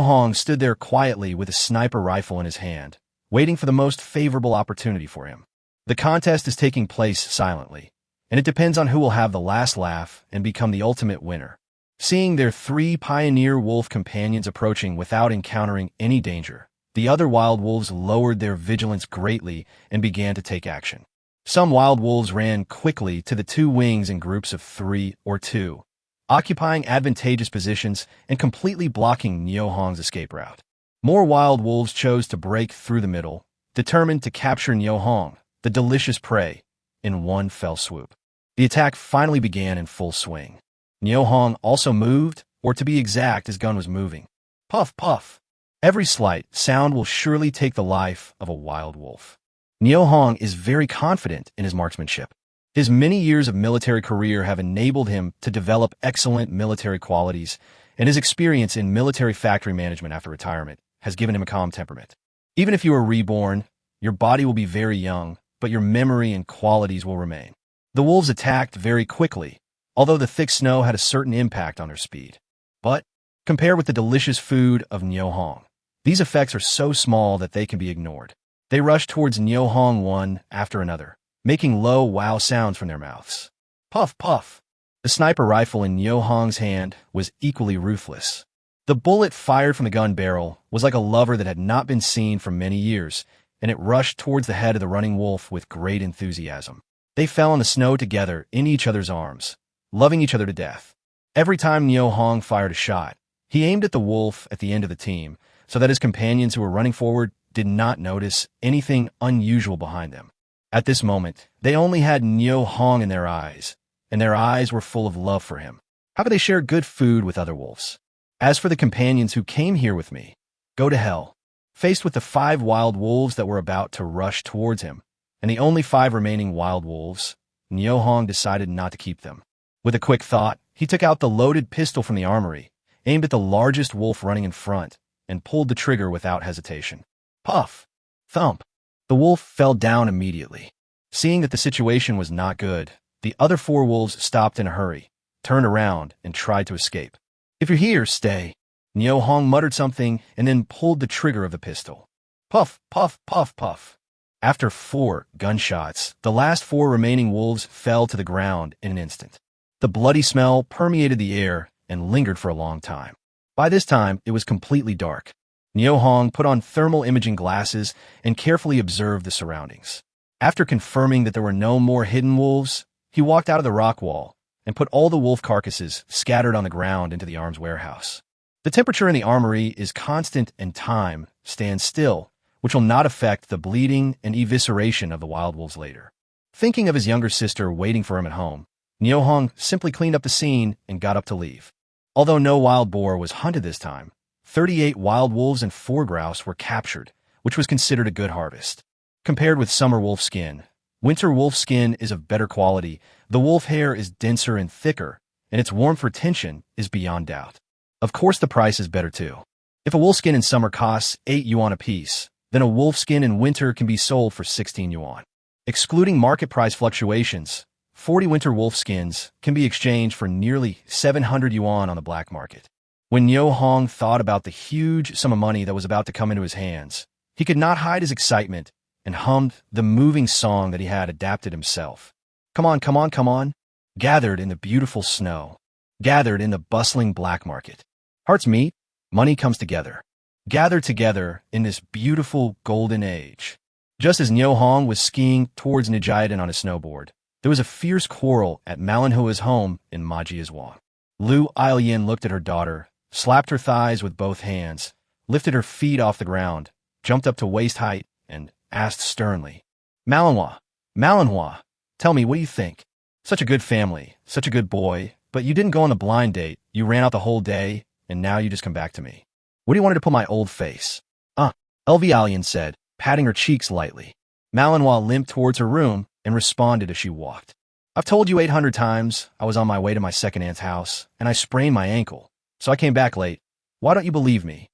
Hong stood there quietly with a sniper rifle in his hand, waiting for the most favorable opportunity for him. The contest is taking place silently, and it depends on who will have the last laugh and become the ultimate winner. Seeing their 3 pioneer wolf companions approaching without encountering any danger, the other wild wolves lowered their vigilance greatly and began to take action. Some wild wolves ran quickly to the 2 wings in groups of 3 or 2, occupying advantageous positions and completely blocking Niu Hong's escape route. More wild wolves chose to break through the middle, determined to capture Niu Hong, the delicious prey, in one fell swoop. The attack finally began in full swing. Niu Hong also moved, or to be exact, his gun was moving. Puff, puff. Every slight sound will surely take the life of a wild wolf. Niu Hong is very confident in his marksmanship. His many years of military career have enabled him to develop excellent military qualities, and his experience in military factory management after retirement has given him a calm temperament. Even if you are reborn, your body will be very young, but your memory and qualities will remain. The wolves attacked very quickly, although the thick snow had a certain impact on their speed. But, compared with the delicious food of Niu Hong, these effects are so small that they can be ignored. They rushed towards Niu Hong one after another, making low wow sounds from their mouths. Puff, puff. The sniper rifle in Niu Hong's hand was equally ruthless. The bullet fired from the gun barrel was like a lover that had not been seen for many years, and it rushed towards the head of the running wolf with great enthusiasm. They fell on the snow together in each other's arms, loving each other to death. Every time Niu Hong fired a shot, he aimed at the wolf at the end of the team, so that his companions who were running forward did not notice anything unusual behind them. At this moment, they only had Niu Hong in their eyes, and their eyes were full of love for him. How could they share good food with other wolves? As for the companions who came here with me, go to hell. Faced with the 5 wild wolves that were about to rush towards him, and the only 5 remaining wild wolves, Niu Hong decided not to keep them. With a quick thought, he took out the loaded pistol from the armory, aimed at the largest wolf running in front, and pulled the trigger without hesitation. Puff! Thump! The wolf fell down immediately. Seeing that the situation was not good, the other 4 wolves stopped in a hurry, turned around, and tried to escape. If you're here, stay. Niu Hong muttered something and then pulled the trigger of the pistol. Puff, puff, puff, puff. After 4 gunshots, the last 4 remaining wolves fell to the ground in an instant. The bloody smell permeated the air and lingered for a long time. By this time, it was completely dark. Niu Hong put on thermal imaging glasses and carefully observed the surroundings. After confirming that there were no more hidden wolves, he walked out of the rock wall and put all the wolf carcasses scattered on the ground into the arms warehouse. The temperature in the armory is constant and time stands still, which will not affect the bleeding and evisceration of the wild wolves later. Thinking of his younger sister waiting for him at home, Niu Hong simply cleaned up the scene and got up to leave. Although no wild boar was hunted this time, 38 wild wolves and 4 grouse were captured, which was considered a good harvest. Compared with summer wolf skin, winter wolf skin is of better quality, the wolf hair is denser and thicker, and its warmth retention is beyond doubt. Of course the price is better too. If a wolf skin in summer costs 8 yuan a piece, then a wolf skin in winter can be sold for 16 yuan. Excluding market price fluctuations, 40 winter wolf skins can be exchanged for nearly 700 yuan on the black market. When Niu Hong thought about the huge sum of money that was about to come into his hands, he could not hide his excitement and hummed the moving song that he had adapted himself. come on, come on, come on, gathered in the beautiful snow, gathered in the bustling black market. Hearts meet, money comes together, gathered together in this beautiful golden age. Just as Nyo Hong was skiing towards Nijiadan on a snowboard, there was a fierce quarrel at Malinhua's home in Majiazwa. Lu Ailyin looked at her daughter, slapped her thighs with both hands, lifted her feet off the ground, jumped up to waist height, and asked sternly, Malinhua, Malinhua, tell me, what do you think? Such a good family, such a good boy, but you didn't go on the blind date, you ran out the whole day, and now you just come back to me. What do you want to pull my old face? LV Ailyin said, patting her cheeks lightly. Malinhua limped towards her room and responded as she walked. I've told you 800 times I was on my way to my second aunt's house, and I sprained my ankle, so I came back late. Why don't you believe me?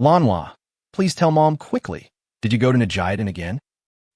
Lanhua, please tell Mom quickly. Did you go to Nijiadan again?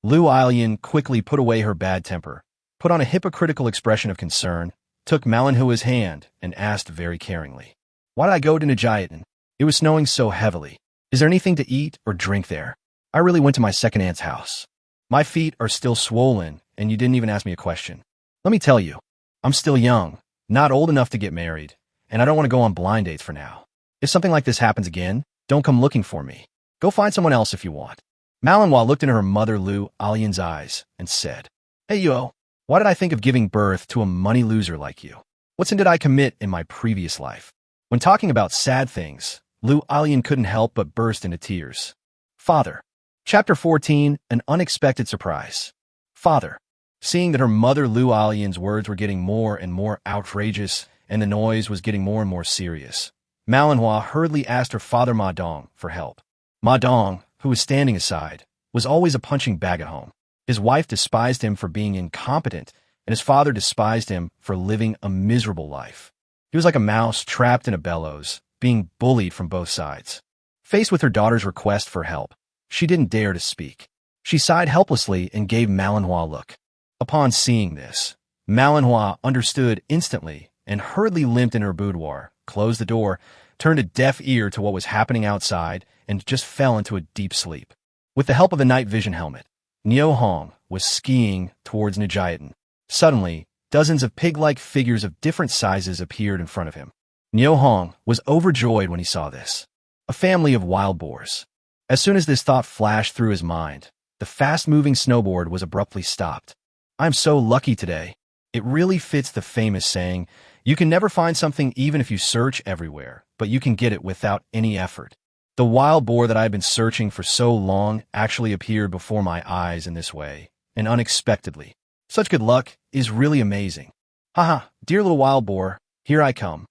Lu Ailyin quickly put away her bad temper, put on a hypocritical expression of concern, took Malinhua's hand, and asked very caringly, why did I go to Nijiadan? It was snowing so heavily. Is there anything to eat or drink there? I really went to my second aunt's house. My feet are still swollen, and you didn't even ask me a question. Let me tell you, I'm still young, not old enough to get married, and I don't want to go on blind dates for now. If something like this happens again, don't come looking for me. Go find someone else if you want. Malinhua looked into her mother Lu Ailyn's eyes and said, Hey yo, why did I think of giving birth to a money loser like you? What sin did I commit in my previous life? When talking about sad things, Lu Ailyin couldn't help but burst into tears. Father. Chapter 14, An Unexpected Surprise. Father. Seeing that her mother Lu Ailyn's words were getting more and more outrageous and the noise was getting more and more serious, Malinhua hurriedly asked her father Ma Dong for help. Ma Dong, who was standing aside, was always a punching bag at home. His wife despised him for being incompetent, and his father despised him for living a miserable life. He was like a mouse trapped in a bellows, being bullied from both sides. Faced with her daughter's request for help, she didn't dare to speak. She sighed helplessly and gave Malinhua a look. Upon seeing this, Malinhua understood instantly and hurriedly limped in her boudoir, closed the door, turned a deaf ear to what was happening outside, and just fell into a deep sleep. With the help of the night vision helmet, Nyo Hong was skiing towards Nijiadan. Suddenly, dozens of pig-like figures of different sizes appeared in front of him. Nyo Hong was overjoyed when he saw this. A family of wild boars. As soon as this thought flashed through his mind, the fast-moving snowboard was abruptly stopped. I'm so lucky today. It really fits the famous saying, you can never find something even if you search everywhere, but you can get it without any effort. The wild boar that I've been searching for so long actually appeared before my eyes in this way, and unexpectedly. Such good luck is really amazing. Haha, dear little wild boar, here I come.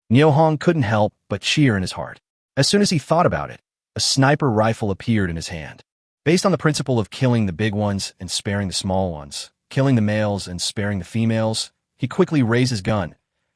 Nyo Hong couldn't help but cheer in his heart. As soon as he thought about it, a sniper rifle appeared in his hand. Based on the principle of killing the big ones and sparing the small ones, killing the males and sparing the females, he quickly raised his gun,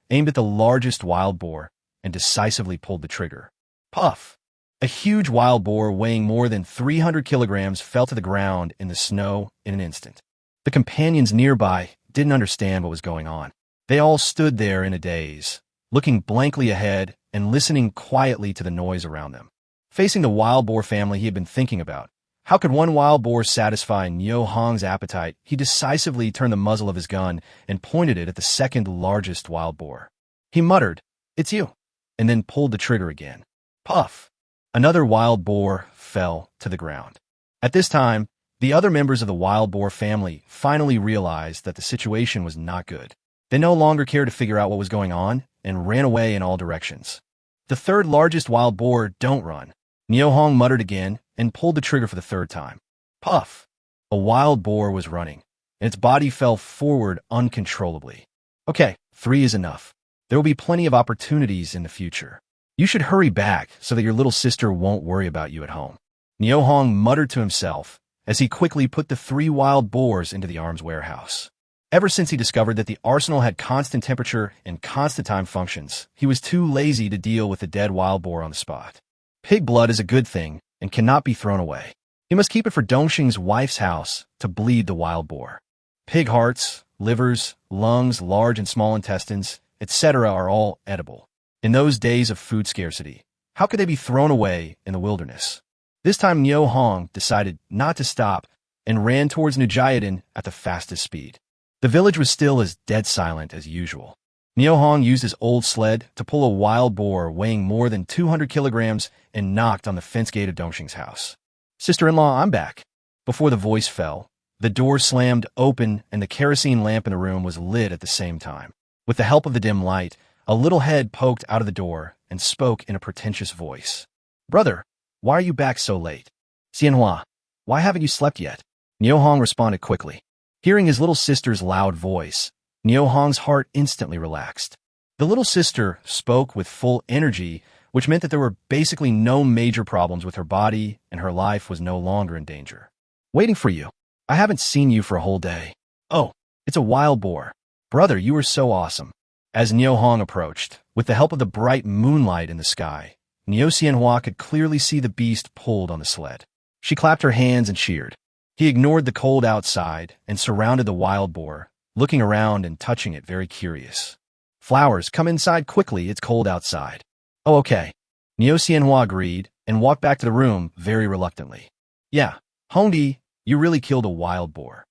aimed at the largest wild boar, and decisively pulled the trigger. Puff! A huge wild boar weighing more than 300 kilograms fell to the ground in the snow in an instant. The companions nearby didn't understand what was going on. They all stood there in a daze, looking blankly ahead and listening quietly to the noise around them. Facing the wild boar family he had been thinking about, how could one wild boar satisfy Nyo Hong's appetite? He decisively turned the muzzle of his gun and pointed it at the second largest wild boar. He muttered, "It's you," and then pulled the trigger again. Puff! Another wild boar fell to the ground. At this time, the other members of the wild boar family finally realized that the situation was not good. They no longer cared to figure out what was going on and ran away in all directions. The third largest wild boar don't run. Nyo Hong muttered again and pulled the trigger for the third time. Puff! A wild boar was running, and its body fell forward uncontrollably. Okay, 3 is enough. There will be plenty of opportunities in the future. You should hurry back so that your little sister won't worry about you at home. Nyo Hong muttered to himself as he quickly put the 3 wild boars into the arms warehouse. Ever since he discovered that the arsenal had constant temperature and constant time functions, he was too lazy to deal with the dead wild boar on the spot. Pig blood is a good thing and cannot be thrown away. He must keep it for Dongxing's wife's house to bleed the wild boar. Pig hearts, livers, lungs, large and small intestines, etc. are all edible. In those days of food scarcity, how could they be thrown away in the wilderness? This time Nyo Hong decided not to stop and ran towards Nijiadan at the fastest speed. The village was still as dead silent as usual. Neo Hong used his old sled to pull a wild boar weighing more than 200 kilograms and knocked on the fence gate of Dongxing's house. "Sister-in-law, I'm back." Before the voice fell, the door slammed open and the kerosene lamp in the room was lit at the same time. With the help of the dim light, a little head poked out of the door and spoke in a pretentious voice. "Brother, why are you back so late?" "Xianhua, why haven't you slept yet?" Neo Hong responded quickly. Hearing his little sister's loud voice, Neo Hong's heart instantly relaxed. The little sister spoke with full energy, which meant that there were basically no major problems with her body and her life was no longer in danger. "Waiting for you. I haven't seen you for a whole day." "Oh, it's a wild boar. Brother, you are so awesome." As Neo Hong approached, with the help of the bright moonlight in the sky, Neo Xianhua could clearly see the beast pulled on the sled. She clapped her hands and cheered. He ignored the cold outside and surrounded the wild boar, looking around and touching it, very curious. "Flowers, come inside quickly, it's cold outside." "Oh, okay." Neo Xianhua agreed and walked back to the room very reluctantly. "Yeah, Hongdi, you really killed a wild boar."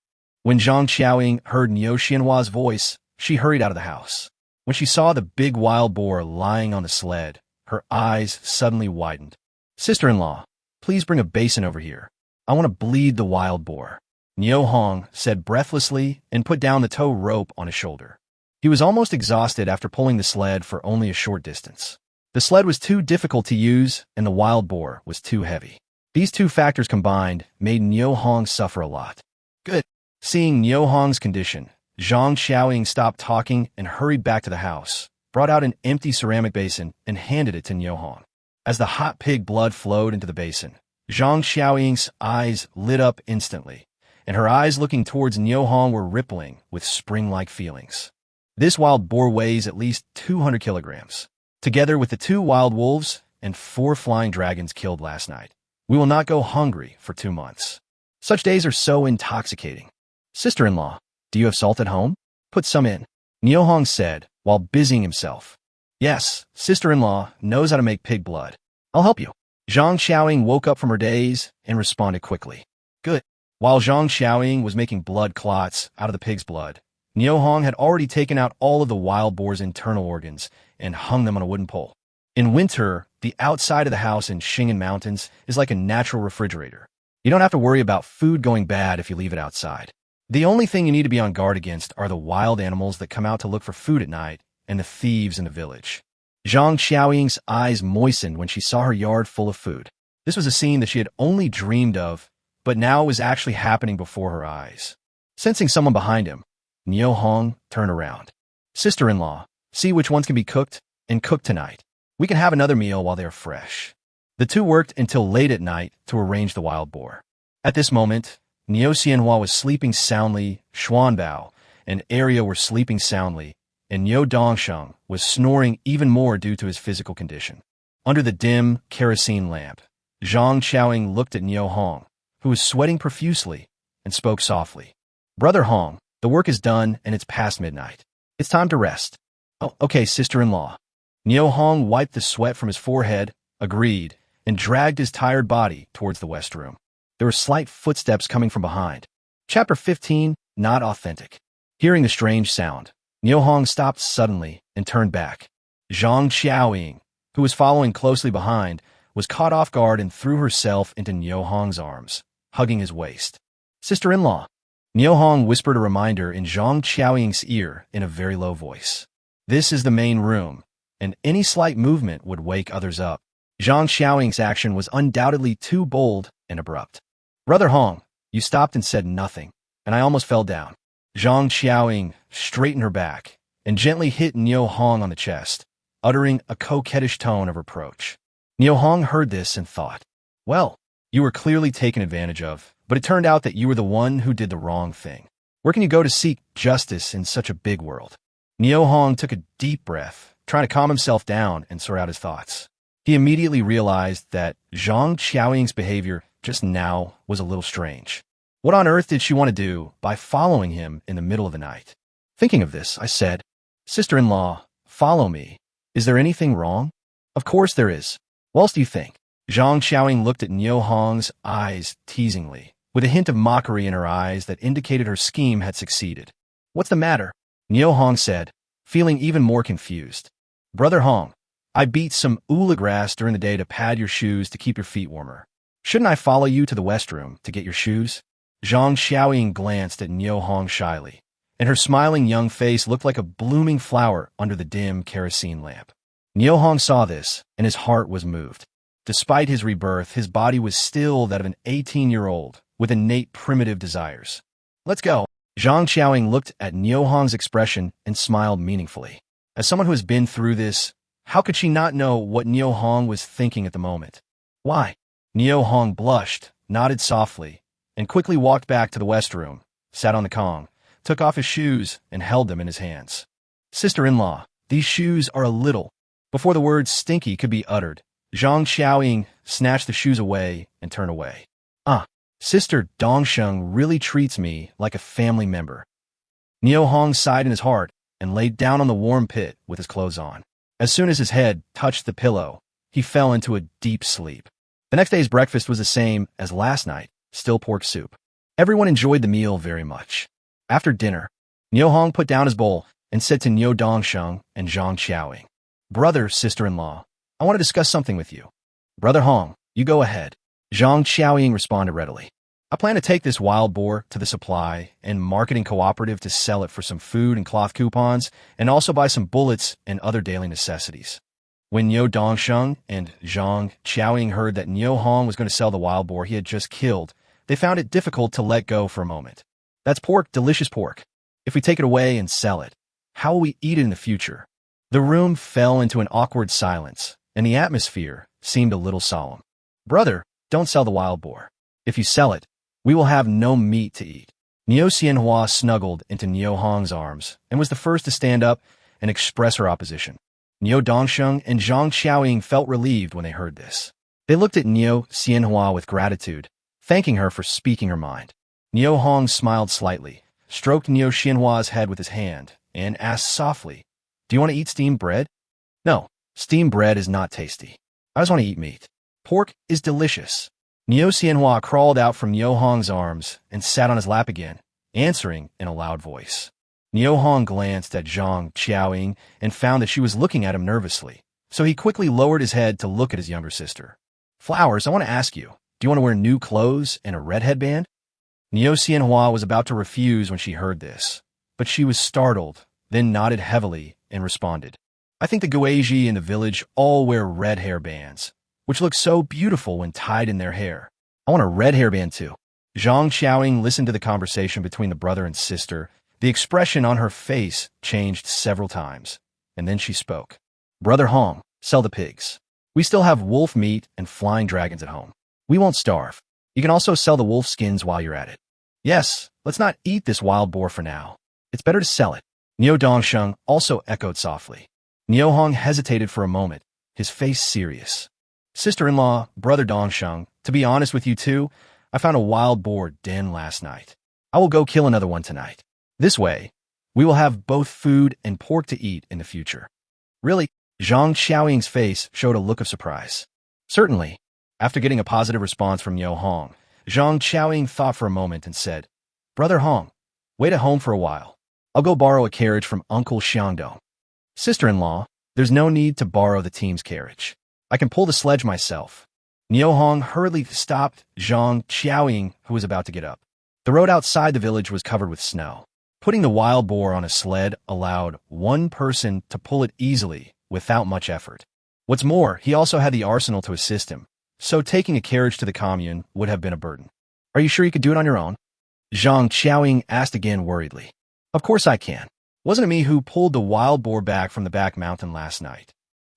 When Zhang Xiaoying heard Neo Xianhua's voice, she hurried out of the house. When she saw the big wild boar lying on the sled, her eyes suddenly widened. "Sister-in-law, please bring a basin over here. I want to bleed the wild boar," Neo Hong said breathlessly and put down the tow rope on his shoulder. He was almost exhausted after pulling the sled for only a short distance. The sled was too difficult to use and the wild boar was too heavy. These two factors combined made Neo Hong suffer a lot. "Good." Seeing Neo Hong's condition, Zhang Xiaoying stopped talking and hurried back to the house, brought out an empty ceramic basin and handed it to Neo Hong. As the hot pig blood flowed into the basin, Zhang Xiaoying's eyes lit up instantly, and her eyes looking towards Neo Hong were rippling with spring-like feelings. This wild boar weighs at least 200 kilograms. Together with the 2 wild wolves and 4 flying dragons killed last night, we will not go hungry for 2 months. Such days are so intoxicating. "Sister-in-law, do you have salt at home? Put some in," Neo Hong said while busying himself. "Yes, sister-in-law knows how to make pig blood. I'll help you." Zhang Xiaoying woke up from her daze and responded quickly. "Good." While Zhang Xiaoying was making blood clots out of the pig's blood, Neo Hong had already taken out all of the wild boar's internal organs and hung them on a wooden pole. In winter, the outside of the house in Xing'an Mountains is like a natural refrigerator. You don't have to worry about food going bad if you leave it outside. The only thing you need to be on guard against are the wild animals that come out to look for food at night and the thieves in the village. Zhang Xiaoying's eyes moistened when she saw her yard full of food. This was a scene that she had only dreamed of, but now it was actually happening before her eyes. Sensing someone behind him, Neo Hong turned around. "Sister-in-law, see which ones can be cooked and cooked tonight. We can have another meal while they are fresh." The two worked until late at night to arrange the wild boar. At this moment, Neo Xianhua was sleeping soundly, Xuanbao and Arya were sleeping soundly, and Neo Dongsheng was snoring even more due to his physical condition. Under the dim kerosene lamp, Zhang Xiaoying looked at Neo Hong, who was sweating profusely, and spoke softly. "Brother Hong, the work is done and it's past midnight. It's time to rest." "Oh, okay, sister-in-law." Neo Hong wiped the sweat from his forehead, agreed, and dragged his tired body towards the west room. There were slight footsteps coming from behind. Chapter 15, Not Authentic. Hearing the strange sound, Neo Hong stopped suddenly and turned back. Zhang Xiaoying, who was following closely behind, was caught off guard and threw herself into Neo Hong's arms, hugging his waist. "Sister-in-law." Neo Hong whispered a reminder in Zhang Xiaoying's ear in a very low voice. "This is the main room, and any slight movement would wake others up." Zhang Xiaoying's action was undoubtedly too bold and abrupt. "Brother Hong, you stopped and said nothing, and I almost fell down." Zhang Xiaoying straightened her back and gently hit Neo Hong on the chest, uttering a coquettish tone of reproach. Neo Hong heard this and thought, "Well, you were clearly taken advantage of, but it turned out that you were the one who did the wrong thing. Where can you go to seek justice in such a big world?" Neo Hong took a deep breath, trying to calm himself down and sort out his thoughts. He immediately realized that Zhang Xiaoying's behavior just now was a little strange. What on earth did she want to do by following him in the middle of the night? Thinking of this, I said, "Sister-in-law, follow me. Is there anything wrong?" "Of course there is. What else do you think?" Zhang Xiaoying looked at Neo Hong's eyes teasingly, with a hint of mockery in her eyes that indicated her scheme had succeeded. What's the matter? Nio Hong said, feeling even more confused. Brother Hong, I beat some ula grass during the day to pad your shoes to keep your feet warmer. Shouldn't I follow you to the West Room to get your shoes? Zhang Xiaoying glanced at Nio Hong shyly, and her smiling young face looked like a blooming flower under the dim kerosene lamp. Nio Hong saw this, and his heart was moved. Despite his rebirth, his body was still that of an 18-year-old with innate primitive desires. Let's go. Zhang Xiaoying looked at Nio Hong's expression and smiled meaningfully. As someone who has been through this, how could she not know what Nio Hong was thinking at the moment? Why? Nio Hong blushed, nodded softly, and quickly walked back to the West Room, sat on the Kong, took off his shoes, and held them in his hands. Sister-in-law, these shoes are a little. Before the word stinky could be uttered, Zhang Xiaoying snatched the shoes away and turned away. Sister Dongsheng really treats me like a family member. Nio Hong sighed in his heart and laid down on the warm pit with his clothes on. As soon as his head touched the pillow, he fell into a deep sleep. The next day's breakfast was the same as last night, still pork soup. Everyone enjoyed the meal very much. After dinner, Nio Hong put down his bowl and said to Nio Dongsheng and Zhang Xiaoying, Brother, sister-in-law, I want to discuss something with you. Brother Hong, you go ahead. Zhang Xiaoying responded readily. I plan to take this wild boar to the supply and marketing cooperative to sell it for some food and cloth coupons, and also buy some bullets and other daily necessities. When Nio Dongsheng and Zhang Xiaoying heard that Nio Hong was going to sell the wild boar he had just killed, they found it difficult to let go for a moment. That's pork, delicious pork. If we take it away and sell it, how will we eat it in the future? The room fell into an awkward silence, and the atmosphere seemed a little solemn. Brother, don't sell the wild boar. If you sell it, we will have no meat to eat. Nio Xianhua snuggled into Nio Hong's arms and was the first to stand up and express her opposition. Nio Dongsheng and Zhang Xiaoying felt relieved when they heard this. They looked at Nio Xianhua with gratitude, thanking her for speaking her mind. Nio Hong smiled slightly, stroked Nio Xianhua's head with his hand, and asked softly, Do you want to eat steamed bread? No, steamed bread is not tasty. I just want to eat meat. Pork is delicious. Nio Xianhua crawled out from Nio Hong's arms and sat on his lap again, answering in a loud voice. Nio Hong glanced at Zhang Xiaoying and found that she was looking at him nervously, so he quickly lowered his head to look at his younger sister. Flowers, I want to ask you, do you want to wear new clothes and a red headband? Nio Xianhua was about to refuse when she heard this, but she was startled, then nodded heavily and responded. I think the Guizhi in the village all wear red hair bands, which look so beautiful when tied in their hair. I want a red hairband too. Zhang Xiaoying listened to the conversation between the brother and sister. The expression on her face changed several times, and then she spoke. Brother Hong, sell the pigs. We still have wolf meat and flying dragons at home. We won't starve. You can also sell the wolf skins while you're at it. Yes, let's not eat this wild boar for now. It's better to sell it. Nio Dongsheng also echoed softly. Nio Hong hesitated for a moment, his face serious. Sister-in-law, Brother Dongsheng, to be honest with you too, I found a wild boar den last night. I will go kill another one tonight. This way, we will have both food and pork to eat in the future. Really? Zhang Xiaoying's face showed a look of surprise. Certainly. After getting a positive response from Nio Hong, Zhang Xiaoying thought for a moment and said, Brother Hong, wait at home for a while. I'll go borrow a carriage from Uncle Xiangdong. Sister-in-law, there's no need to borrow the team's carriage. I can pull the sledge myself. Nio Hong hurriedly stopped Zhang Xiaoying, who was about to get up. The road outside the village was covered with snow. Putting the wild boar on a sled allowed one person to pull it easily without much effort. What's more, he also had the arsenal to assist him, so taking a carriage to the commune would have been a burden. Are you sure you could do it on your own? Zhang Xiaoying asked again worriedly. Of course I can. Wasn't it me who pulled the wild boar back from the back mountain last night?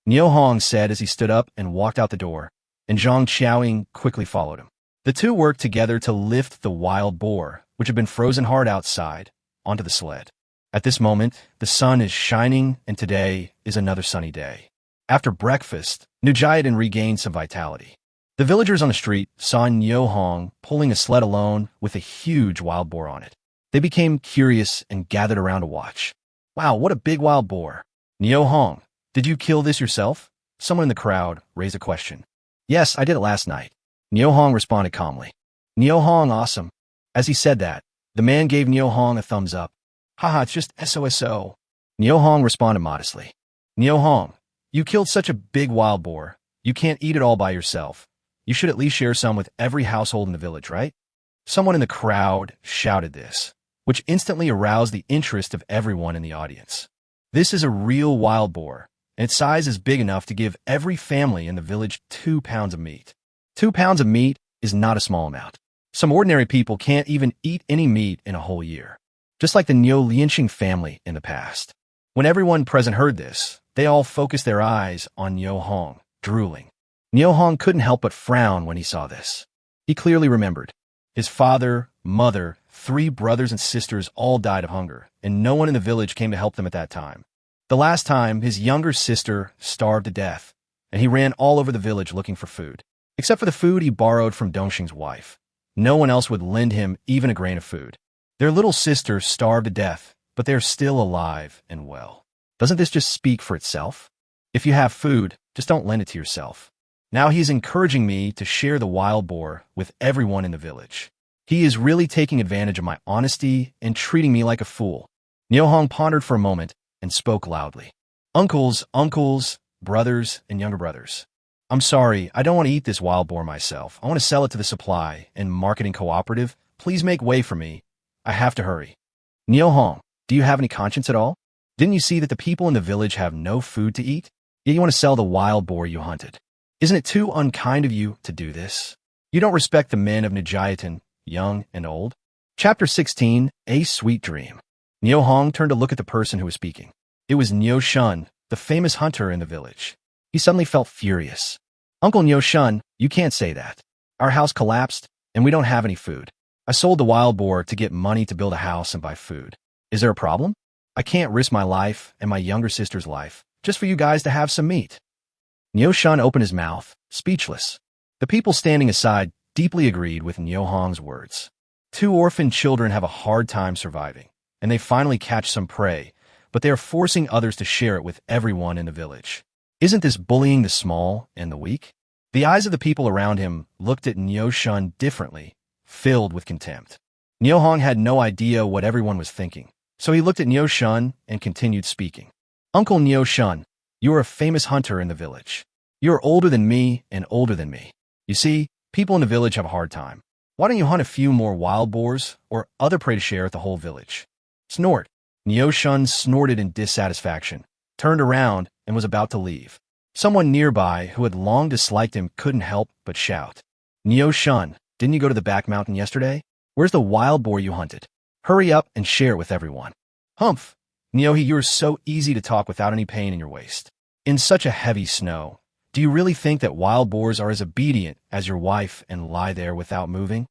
Nio Hong said as he stood up and walked out the door, and Zhang Xiaoying quickly followed him. The two worked together to lift the wild boar, which had been frozen hard outside, onto the sled. At this moment, the sun is shining, and today is another sunny day. After breakfast, Nujayadin regained some vitality. The villagers on the street saw Nio Hong pulling a sled alone with a huge wild boar on it. They became curious and gathered around to watch. Wow, what a big wild boar. Nio Hong, did you kill this yourself? Someone in the crowd raised a question. Yes, I did it last night. Nio Hong responded calmly. Nio Hong, awesome. As he said that, the man gave Nio Hong a thumbs up. Haha, it's just SOSO. Niu Hong responded modestly. Niu Hong, you killed such a big wild boar. You can't eat it all by yourself. You should at least share some with every household in the village, right? Someone in the crowd shouted this, which instantly aroused the interest of everyone in the audience. This is a real wild boar, and its size is big enough to give every family in the village 2 pounds of meat. 2 pounds of meat is not a small amount. Some ordinary people can't even eat any meat in a whole year. Just like the Niu Lianxing family in the past. When everyone present heard this, they all focused their eyes on Niu Hong, drooling. Niu Hong couldn't help but frown when he saw this. He clearly remembered. His father, mother, 3 brothers and sisters all died of hunger, and no one in the village came to help them at that time. The last time, his younger sister starved to death, and he ran all over the village looking for food. Except for the food he borrowed from Dongxing's wife. No one else would lend him even a grain of food. Their little sister starved to death, but they're still alive and well. Doesn't this just speak for itself? If you have food, just don't lend it to yourself. Now he's encouraging me to share the wild boar with everyone in the village. He is really taking advantage of my honesty and treating me like a fool. Niu Hong pondered for a moment and spoke loudly. Uncles, brothers, and younger brothers. I'm sorry, I don't want to eat this wild boar myself. I want to sell it to the supply and marketing cooperative. Please make way for me. I have to hurry. Niu Hong, do you have any conscience at all? Didn't you see that the people in the village have no food to eat? Yet you want to sell the wild boar you hunted. Isn't it too unkind of you to do this? You don't respect the men of Nijiatan, young and old. Chapter 16, A Sweet Dream. Niu Hong turned to look at the person who was speaking. It was Niu Shun, the famous hunter in the village. He suddenly felt furious. Uncle Niu Shun, you can't say that. Our house collapsed, and we don't have any food. I sold the wild boar to get money to build a house and buy food. Is there a problem? I can't risk my life and my younger sister's life just for you guys to have some meat. Niu Shun opened his mouth, speechless. The people standing aside deeply agreed with Niu Hong's words. 2 orphan children have a hard time surviving, and they finally catch some prey, but they are forcing others to share it with everyone in the village. Isn't this bullying the small and the weak? The eyes of the people around him looked at Niu Shun differently, filled with contempt. Niu Hong had no idea what everyone was thinking, so he looked at Niu Shun and continued speaking. Uncle Niu Shun, you are a famous hunter in the village. You are older than me and older than me. You see, people in the village have a hard time. Why don't you hunt a few more wild boars or other prey to share with the whole village? Snort. Niu Shun snorted in dissatisfaction, turned around, and was about to leave. Someone nearby who had long disliked him couldn't help but shout. Niu Shun, didn't you go to the back mountain yesterday? Where's the wild boar you hunted? Hurry up and share it with everyone. Humph! Niuhi, you are so easy to talk without any pain in your waist. In such a heavy snow, do you really think that wild boars are as obedient as your wife and lie there without moving?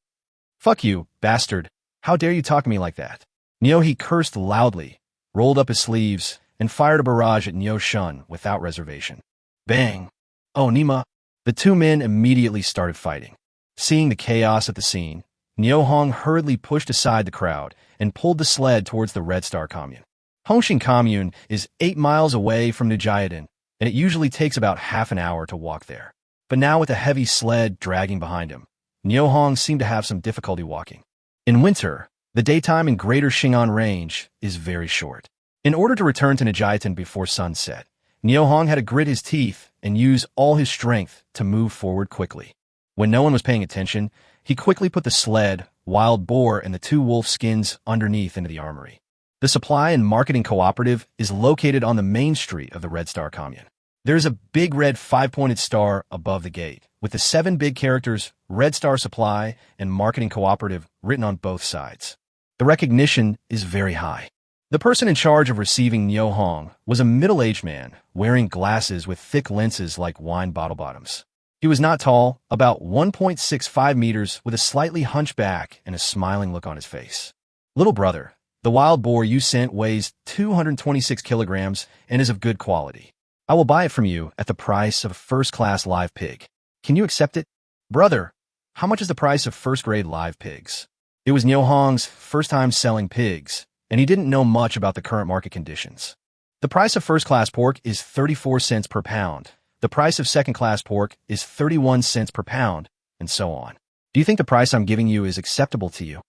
Fuck you, bastard. How dare you talk to me like that? Niuhi cursed loudly, rolled up his sleeves, and fired a barrage at Niu Shun without reservation. Bang! Oh, Nima! The 2 men immediately started fighting. Seeing the chaos at the scene, Niu Hong hurriedly pushed aside the crowd and pulled the sled towards the Red Star Commune. Hongxing Commune is 8 miles away from Nijiadan, and it usually takes about half an hour to walk there. But now with a heavy sled dragging behind him, Niu Hong seemed to have some difficulty walking. In winter, the daytime in Greater Xing'an Range is very short. In order to return to Nijiadan before sunset, Niu Hong had to grit his teeth and use all his strength to move forward quickly. When no one was paying attention, he quickly put the sled, wild boar, and the 2 wolf skins underneath into the armory. The supply and marketing cooperative is located on the main street of the Red Star Commune. There's a big red 5-pointed star above the gate, with the 7 big characters Red Star Supply and Marketing Cooperative written on both sides. The recognition is very high. The person in charge of receiving Niu Hong was a middle-aged man wearing glasses with thick lenses like wine bottle bottoms. He was not tall, about 1.65 meters, with a slightly hunched back and a smiling look on his face. Little brother, the wild boar you sent weighs 226 kilograms and is of good quality. I will buy it from you at the price of a first-class live pig. Can you accept it? Brother, how much is the price of first-grade live pigs? It was Niu Hong's first time selling pigs, and he didn't know much about the current market conditions. The price of first-class pork is 34 cents per pound. The price of second-class pork is 31 cents per pound, and so on. Do you think the price I'm giving you is acceptable to you?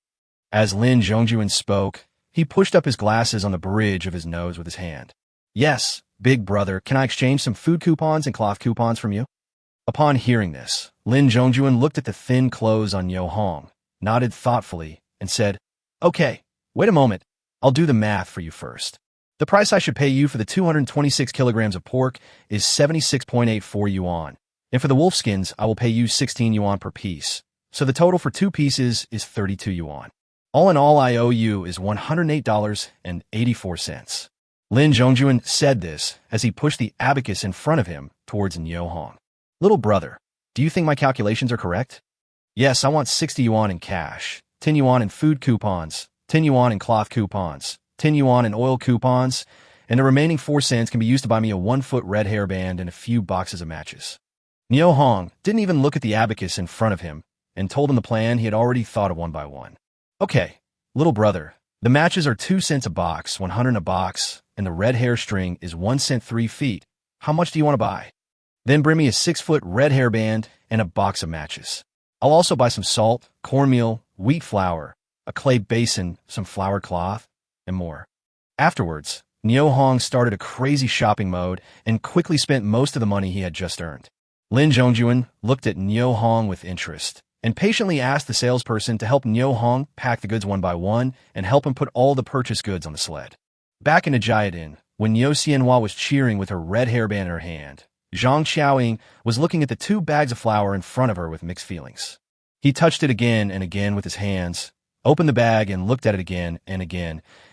As Lin Zhongjuan spoke, He pushed up his glasses on the bridge of his nose with his hand. Yes, big brother, can I exchange some food coupons and cloth coupons from you? Upon hearing this, Lin Zhongjuan looked at the thin clothes on Yo Hong, nodded thoughtfully, and said, Okay, wait a moment. I'll do the math for you first. The price I should pay you for the 226 kilograms of pork is 76.84 yuan, and for the wolf skins, I will pay you 16 yuan per piece. So the total for 2 pieces is 32 yuan. All in all, I owe you is $108.84. Lin Zhongjuan said this as he pushed the abacus in front of him towards Yo Hong. Little brother, do you think my calculations are correct? Yes, I want 60 yuan in cash, 10 yuan in food coupons, 10 yuan in cloth coupons, 10 yuan in oil coupons, and the remaining 4 cents can be used to buy me a 1-foot red hairband and a few boxes of matches. Yo Hong didn't even look at the abacus in front of him and told him the plan he had already thought of one by one. Okay, little brother, the matches are 2 cents a box, 100 a box, and the red hair string is 1 cent 3 feet. How much do you want to buy? Then bring me a 6-foot red hairband and a box of matches. I'll also buy some salt, cornmeal, wheat flour, a clay basin, some flour cloth, and more. Afterwards, Yo Hong started a crazy shopping mode and quickly spent most of the money he had just earned. Lin Zhongjuan looked at Yo Hong with interest and patiently asked the salesperson to help Yo Hong pack the goods one by one and help him put all the purchased goods on the sled. Back in the Jiadin, when Yo Xianhua was cheering with her red hairband in her hand, Zhang Xiaoying was looking at the 2 bags of flour in front of her with mixed feelings. He touched it again and again with his hands, opened the bag and looked at it again, and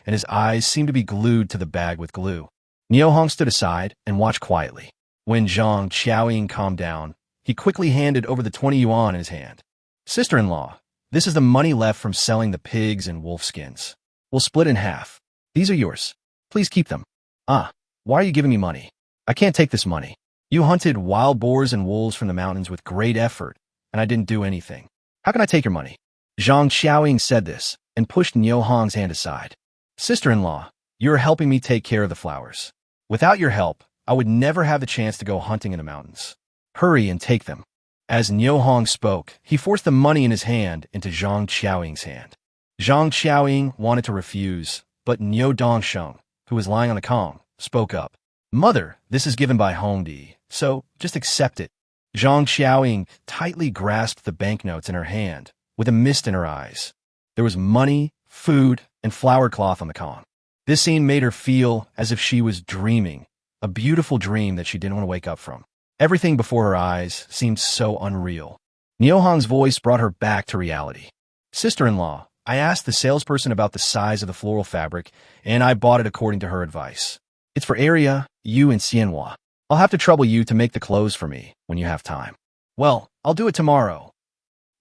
his eyes seemed to be glued to the bag with glue. Yo Hong stood aside and watched quietly. When Zhang Xiaoying calmed down, he quickly handed over the 20 yuan in his hand. Sister-in-law, this is the money left from selling the pigs and wolf skins. We'll split in half. These are yours. Please keep them. Why are you giving me money? I can't take this money. You hunted wild boars and wolves from the mountains with great effort, and I didn't do anything. How can I take your money? Zhang Xiaoying said this and pushed Yo Hong's hand aside. Sister-in-law, you're helping me take care of the flowers. Without your help, I would never have the chance to go hunting in the mountains. Hurry and take them. As Yo Hong spoke, he forced the money in his hand into Zhang Xiaoying's hand. Zhang Xiaoying wanted to refuse, but Yo Dongsheng, who was lying on the Kong, spoke up. Mother, this is given by Hongdi, so just accept it. Zhang Xiaoying tightly grasped the banknotes in her hand, with a mist in her eyes. There was money, food, and flour cloth on the Kong. This scene made her feel as if she was dreaming, a beautiful dream that she didn't want to wake up from. Everything before her eyes seemed so unreal. Yo Hong's voice brought her back to reality. Sister-in-law, I asked the salesperson about the size of the floral fabric, and I bought it according to her advice. It's for Area, you, and Xianhua. I'll have to trouble you to make the clothes for me when you have time. Well, I'll do it tomorrow.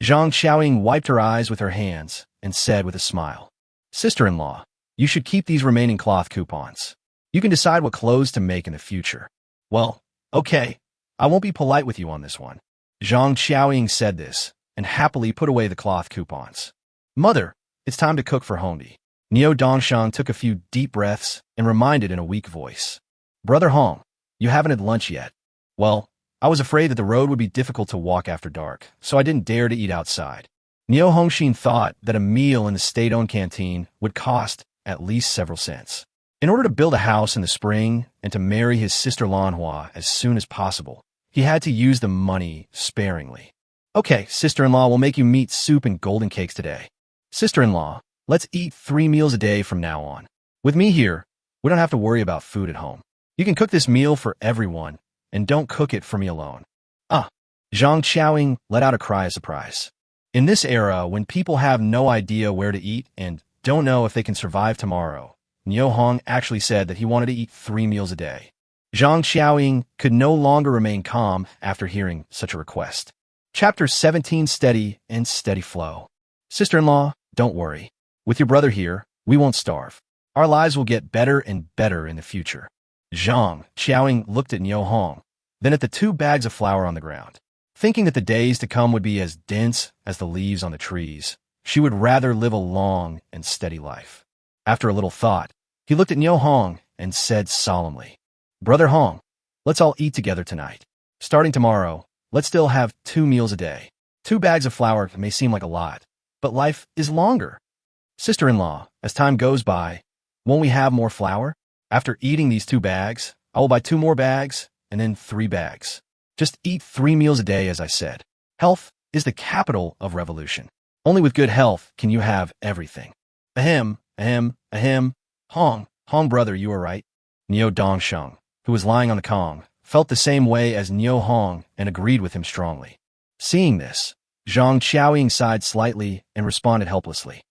Zhang Xiaoying wiped her eyes with her hands and said with a smile, Sister-in-law, you should keep these remaining cloth coupons. You can decide what clothes to make in the future. Well, okay, I won't be polite with you on this one. Zhang Xiaoying said this and happily put away the cloth coupons. Mother, it's time to cook for Hongdi. Yo Dongsheng took a few deep breaths and reminded in a weak voice. Brother Hong, you haven't had lunch yet. Well, I was afraid that the road would be difficult to walk after dark, so I didn't dare to eat outside. Yo Hongxin thought that a meal in the state-owned canteen would cost at least several cents. In order to build a house in the spring and to marry his sister Lanhua as soon as possible, he had to use the money sparingly. Okay, sister-in-law will make you meat soup and golden cakes today. Sister-in-law, let's eat 3 meals a day from now on. With me here, we don't have to worry about food at home. You can cook this meal for everyone, and don't cook it for me alone. Zhang Xiaoying let out a cry of surprise. In this era, when people have no idea where to eat and don't know if they can survive tomorrow, Yo Hong actually said that he wanted to eat 3 meals a day. Zhang Xiaoying could no longer remain calm after hearing such a request. Chapter 17, Steady and Steady Flow. Sister-in-law, don't worry. With your brother here, we won't starve. Our lives will get better and better in the future. Zhang Xiaoying looked at Yo Hong, then at the 2 bags of flour on the ground. Thinking that the days to come would be as dense as the leaves on the trees, she would rather live a long and steady life. After a little thought, he looked at Yo Hong and said solemnly, Brother Hong, let's all eat together tonight. Starting tomorrow, let's still have 2 meals a day. 2 bags of flour may seem like a lot, but life is longer. Sister-in-law, as time goes by, won't we have more flour? After eating these 2 bags, I will buy 2 more bags, and then 3 bags. Just eat 3 meals a day, as I said. Health is the capital of revolution. Only with good health can you have everything. Ahem, ahem, ahem. Hong brother, you are right. Neo Dongsheng, who was lying on the Kong, felt the same way as Neo Hong and agreed with him strongly. Seeing this, Zhang Qiaoying sighed slightly and responded helplessly.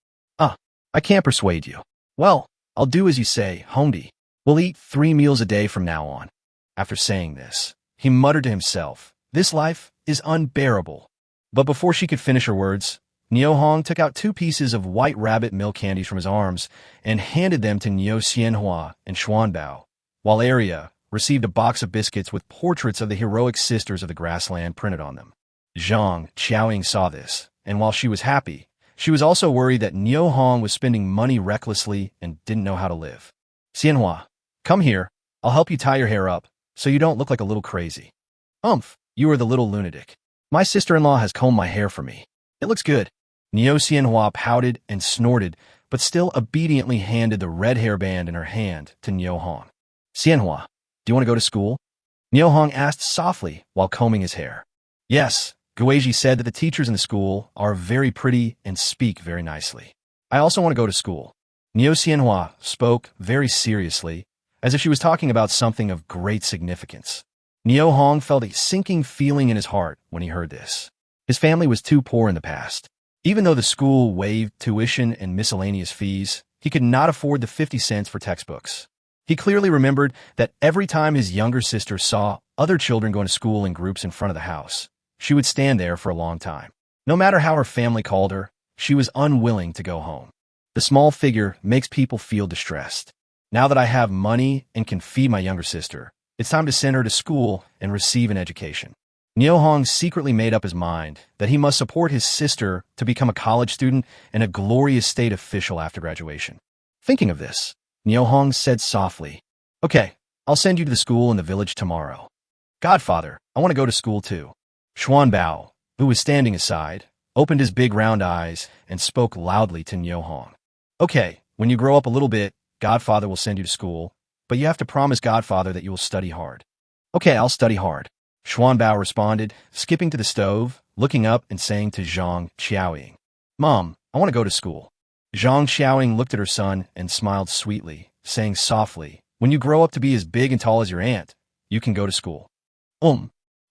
I can't persuade you. Well, I'll do as you say, Hongdi. We'll eat 3 meals a day from now on. After saying this, he muttered to himself, this life is unbearable. But before she could finish her words, Neo Hong took out 2 pieces of white rabbit milk candies from his arms and handed them to Neo Xianhua and Xuanbao, while Arya received a box of biscuits with portraits of the heroic sisters of the grassland printed on them. Zhang Qiaoying saw this, and while she was happy, she was also worried that Neo Hong was spending money recklessly and didn't know how to live. Xianhua, come here. I'll help you tie your hair up, so you don't look like a little crazy. You are the little lunatic. My sister-in-law has combed my hair for me. It looks good. Neo Xianhua pouted and snorted, but still obediently handed the red hairband in her hand to Neo Hong. Xianhua, do you want to go to school? Neo Hong asked softly while combing his hair. Yes, Guizhi said that the teachers in the school are very pretty and speak very nicely. I also want to go to school. Neo Xianhua spoke very seriously, as if she was talking about something of great significance. Neo Hong felt a sinking feeling in his heart when he heard this. His family was too poor in the past. Even though the school waived tuition and miscellaneous fees, he could not afford the 50 cents for textbooks. He clearly remembered that every time his younger sister saw other children going to school in groups in front of the house, she would stand there for a long time. No matter how her family called her, she was unwilling to go home. The small figure makes people feel distressed. Now that I have money and can feed my younger sister, it's time to send her to school and receive an education. Neo Hong secretly made up his mind that he must support his sister to become a college student and a glorious state official after graduation. Thinking of this, Neo Hong said softly, Okay, I'll send you to the school in the village tomorrow. Godfather, I want to go to school too. Xuanbao, who was standing aside, opened his big round eyes and spoke loudly to Neo Hong. Okay, when you grow up a little bit, Godfather will send you to school, but you have to promise Godfather that you will study hard. Okay, I'll study hard. Xuanbao responded, skipping to the stove, looking up and saying to Zhang Qiaoying, Mom, I want to go to school. Zhang Qiaoying looked at her son and smiled sweetly, saying softly, When you grow up to be as big and tall as your aunt, you can go to school.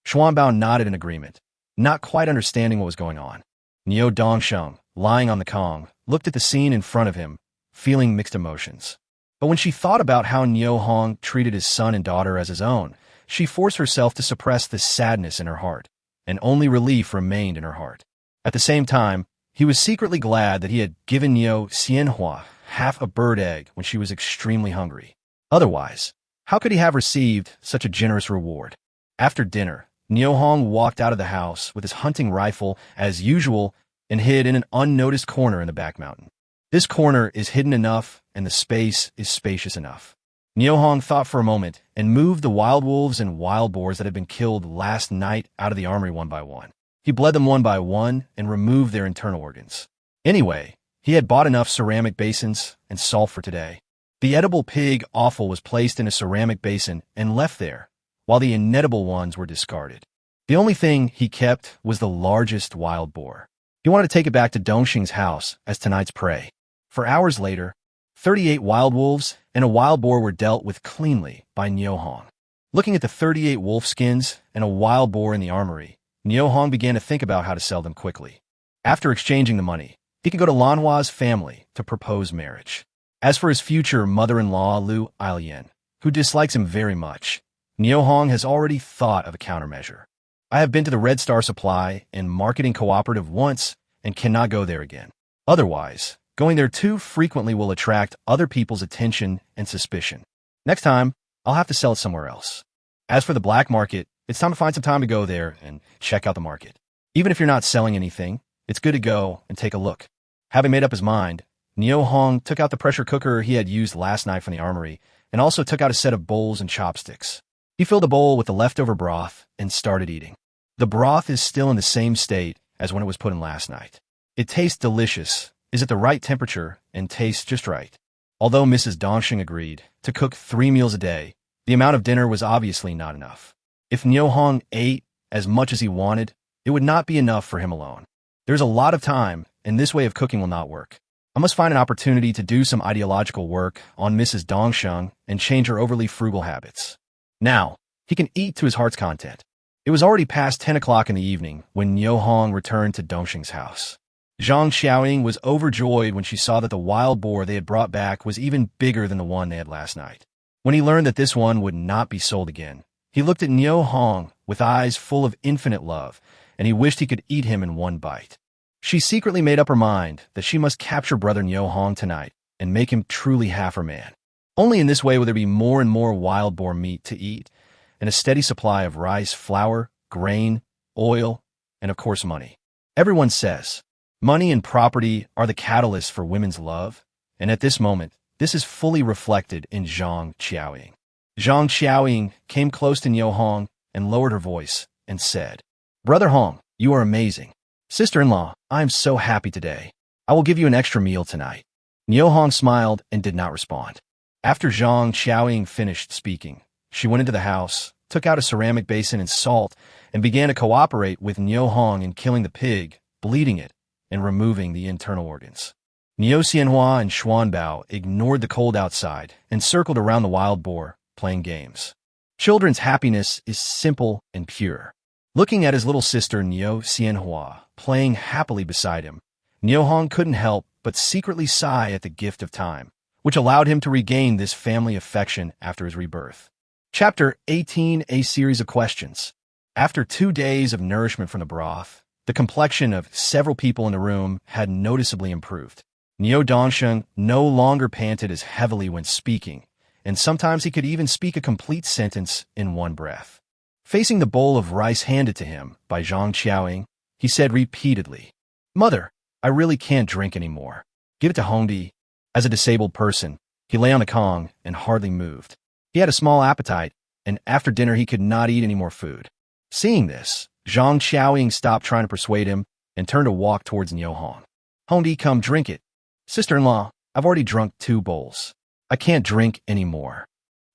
Xuanbao nodded in agreement, not quite understanding what was going on. Neo Dongsheng, lying on the Kong, looked at the scene in front of him, feeling mixed emotions. But when she thought about how Neo Hong treated his son and daughter as his own, she forced herself to suppress the sadness in her heart, and only relief remained in her heart. At the same time, he was secretly glad that he had given Neo Xianhua half a bird egg when she was extremely hungry. Otherwise, how could he have received such a generous reward? After dinner, Neo Hong walked out of the house with his hunting rifle as usual and hid in an unnoticed corner in the back mountain. This corner is hidden enough and the space is spacious enough. Neo Hong thought for a moment and moved the wild wolves and wild boars that had been killed last night out of the armory one by one. He bled them one by one and removed their internal organs. Anyway, he had bought enough ceramic basins and salt for today. The edible pig offal was placed in a ceramic basin and left there, while the inedible ones were discarded. The only thing he kept was the largest wild boar. He wanted to take it back to Dongxing's house as tonight's prey. For hours later, 38 wild wolves and a wild boar were dealt with cleanly by Neo Hong. Looking at the 38 wolf skins and a wild boar in the armory, Neo Hong began to think about how to sell them quickly. After exchanging the money, he could go to Lanhua's family to propose marriage. As for his future mother-in-law, Lu Ailian, who dislikes him very much, Neo Hong has already thought of a countermeasure. I have been to the Red Star Supply and Marketing Cooperative once and cannot go there again. Otherwise, going there too frequently will attract other people's attention and suspicion. Next time, I'll have to sell it somewhere else. As for the black market, it's time to find some time to go there and check out the market. Even if you're not selling anything, it's good to go and take a look. Having made up his mind, Neo Hong took out the pressure cooker he had used last night from the armory and also took out a set of bowls and chopsticks. He filled a bowl with the leftover broth and started eating. The broth is still in the same state as when it was put in last night. It tastes delicious, is at the right temperature, and tastes just right. Although Mrs. Dongsheng agreed to cook 3 meals a day, the amount of dinner was obviously not enough. If Niu Hong ate as much as he wanted, it would not be enough for him alone. There's a lot of time, and this way of cooking will not work. I must find an opportunity to do some ideological work on Mrs. Dongsheng and change her overly frugal habits. Now, he can eat to his heart's content. It was already past 10 o'clock in the evening when Niu Hong returned to Dongsheng's house. Zhang Xiaoying was overjoyed when she saw that the wild boar they had brought back was even bigger than the one they had last night. When he learned that this one would not be sold again, he looked at Niu Hong with eyes full of infinite love, and he wished he could eat him in one bite. She secretly made up her mind that she must capture brother Niu Hong tonight and make him truly half her man. Only in this way will there be more and more wild boar meat to eat, and a steady supply of rice, flour, grain, oil, and of course money. Everyone says, money and property are the catalyst for women's love, and at this moment, this is fully reflected in Zhang Xiaoying. Zhang Xiaoying came close to Niu Hong and lowered her voice and said, "Brother Hong, you are amazing. Sister-in-law, I am so happy today. I will give you an extra meal tonight." Niu Hong smiled and did not respond. After Zhang Xiaoying finished speaking, she went into the house, took out a ceramic basin and salt, and began to cooperate with Niu Hong in killing the pig, bleeding it, and removing the internal organs. Niu Xianhua and Xuanbao ignored the cold outside and circled around the wild boar, playing games. Children's happiness is simple and pure. Looking at his little sister Niu Xianhua playing happily beside him, Niu Hong couldn't help but secretly sigh at the gift of time, which allowed him to regain this family affection after his rebirth. Chapter 18, a series of questions. After 2 days of nourishment from the broth, the complexion of several people in the room had noticeably improved. Niu Dongsheng no longer panted as heavily when speaking, and sometimes he could even speak a complete sentence in one breath. Facing the bowl of rice handed to him by Zhang Xiaoying, he said repeatedly, "Mother, I really can't drink anymore. Give it to Hongdi." As a disabled person, he lay on a kong and hardly moved. He had a small appetite, and after dinner he could not eat any more food. Seeing this, Zhang Xiaoying stopped trying to persuade him and turned to walk towards Niu Hong. "Hongdi, come drink it." "Sister-in-law, I've already drunk 2 bowls. I can't drink anymore.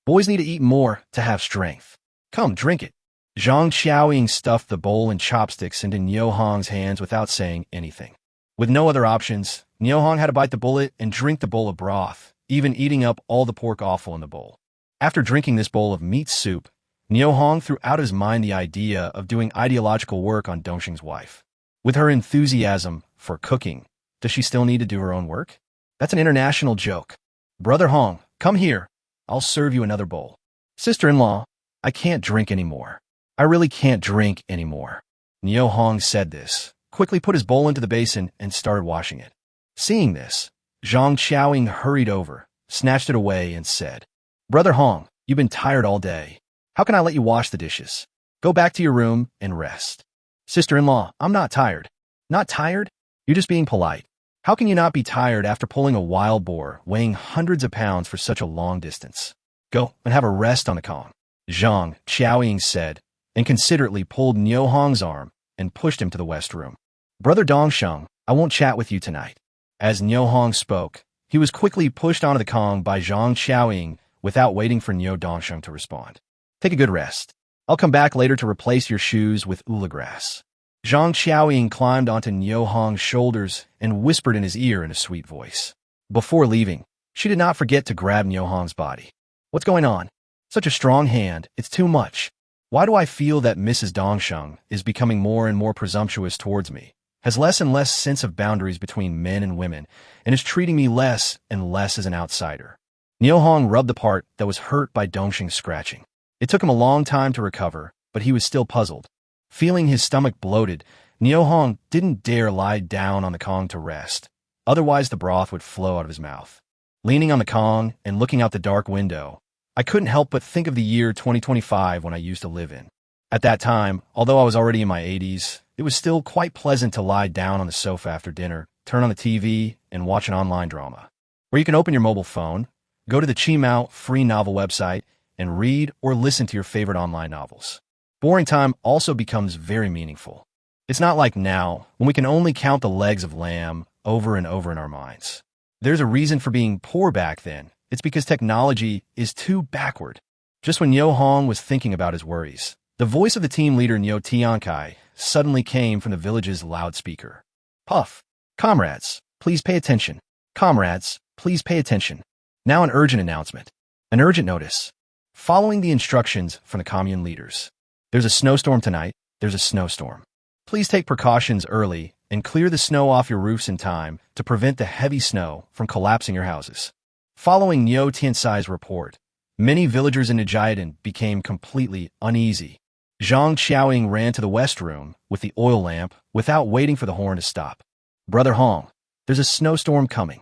Boys need to eat more to have strength. Come, drink it." Zhang Xiaoying stuffed the bowl and chopsticks into Niu Hong's hands without saying anything. With no other options, Niu Hong had to bite the bullet and drink the bowl of broth, even eating up all the pork offal in the bowl. After drinking this bowl of meat soup, Niu Hong threw out of his mind the idea of doing ideological work on Dongsheng's wife. With her enthusiasm for cooking, does she still need to do her own work? That's an international joke. "Brother Hong, come here. I'll serve you another bowl." "Sister-in-law, I can't drink anymore. I really can't drink anymore." Niu Hong said this, quickly put his bowl into the basin, and started washing it. Seeing this, Zhang Xiaoying hurried over, snatched it away, and said, "Brother Hong, you've been tired all day. How can I let you wash the dishes? Go back to your room and rest." "Sister-in-law, I'm not tired." "Not tired? You're just being polite. How can you not be tired after pulling a wild boar weighing hundreds of pounds for such a long distance? Go and have a rest on the kong," Zhang Xiaoying said, and considerately pulled Niu Hong's arm and pushed him to the west room. "Brother Dongsheng, I won't chat with you tonight." As Niu Hong spoke, he was quickly pushed onto the kong by Zhang Xiaoying without waiting for Niu Dongsheng to respond. "Take a good rest. I'll come back later to replace your shoes with ula grass." Zhang Xiaoying climbed onto Niu Hong's shoulders and whispered in his ear in a sweet voice. Before leaving, she did not forget to grab Niu Hong's body. "What's going on? Such a strong hand, it's too much. Why do I feel that Mrs. Dongsheng is becoming more and more presumptuous towards me, has less and less sense of boundaries between men and women, and is treating me less and less as an outsider?" Niu Hong rubbed the part that was hurt by Dongsheng's scratching. It took him a long time to recover, but he was still puzzled. Feeling his stomach bloated, Niu Hong didn't dare lie down on the kong to rest, otherwise the broth would flow out of his mouth. Leaning on the kong and looking out the dark window, I couldn't help but think of the year 2025 when I used to live in. At that time, although I was already in my 80s, it was still quite pleasant to lie down on the sofa after dinner, turn on the TV, and watch an online drama, where you can open your mobile phone, go to the Qimao free novel website, and read or listen to your favorite online novels. Boring time also becomes very meaningful. It's not like now, when we can only count the legs of lamb over and over in our minds. There's a reason for being poor back then. It's because technology is too backward. Just when Nyo Hong was thinking about his worries, the voice of the team leader Nyo Tiankai suddenly came from the village's loudspeaker. Puff. Comrades, please pay attention. Comrades, please pay attention. Now an urgent announcement. An urgent notice. Following the instructions from the commune leaders. There's a snowstorm tonight. There's a snowstorm. Please take precautions early and clear the snow off your roofs in time to prevent the heavy snow from collapsing your houses. Following Nyo Tiansai's report, many villagers in Nijiadan became completely uneasy. Zhang Qiaoying ran to the west room with the oil lamp without waiting for the horn to stop. Brother Hong, there's a snowstorm coming.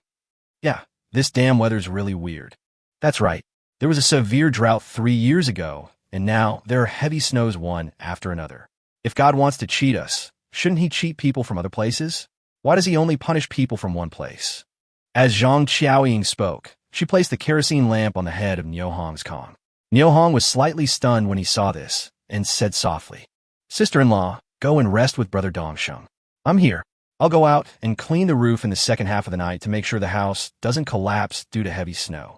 Yeah, this damn weather's really weird. That's right. There was a severe drought 3 years ago, and now there are heavy snows one after another. If God wants to cheat us, shouldn't he cheat people from other places? Why does he only punish people from one place? As Zhang Qiaoying spoke, she placed the kerosene lamp on the head of Nyo Hong's Kong. Nyo Hong was slightly stunned when he saw this, and said softly, Sister-in-law, go and rest with Brother Dongsheng. I'm here. I'll go out and clean the roof in the second half of the night to make sure the house doesn't collapse due to heavy snow.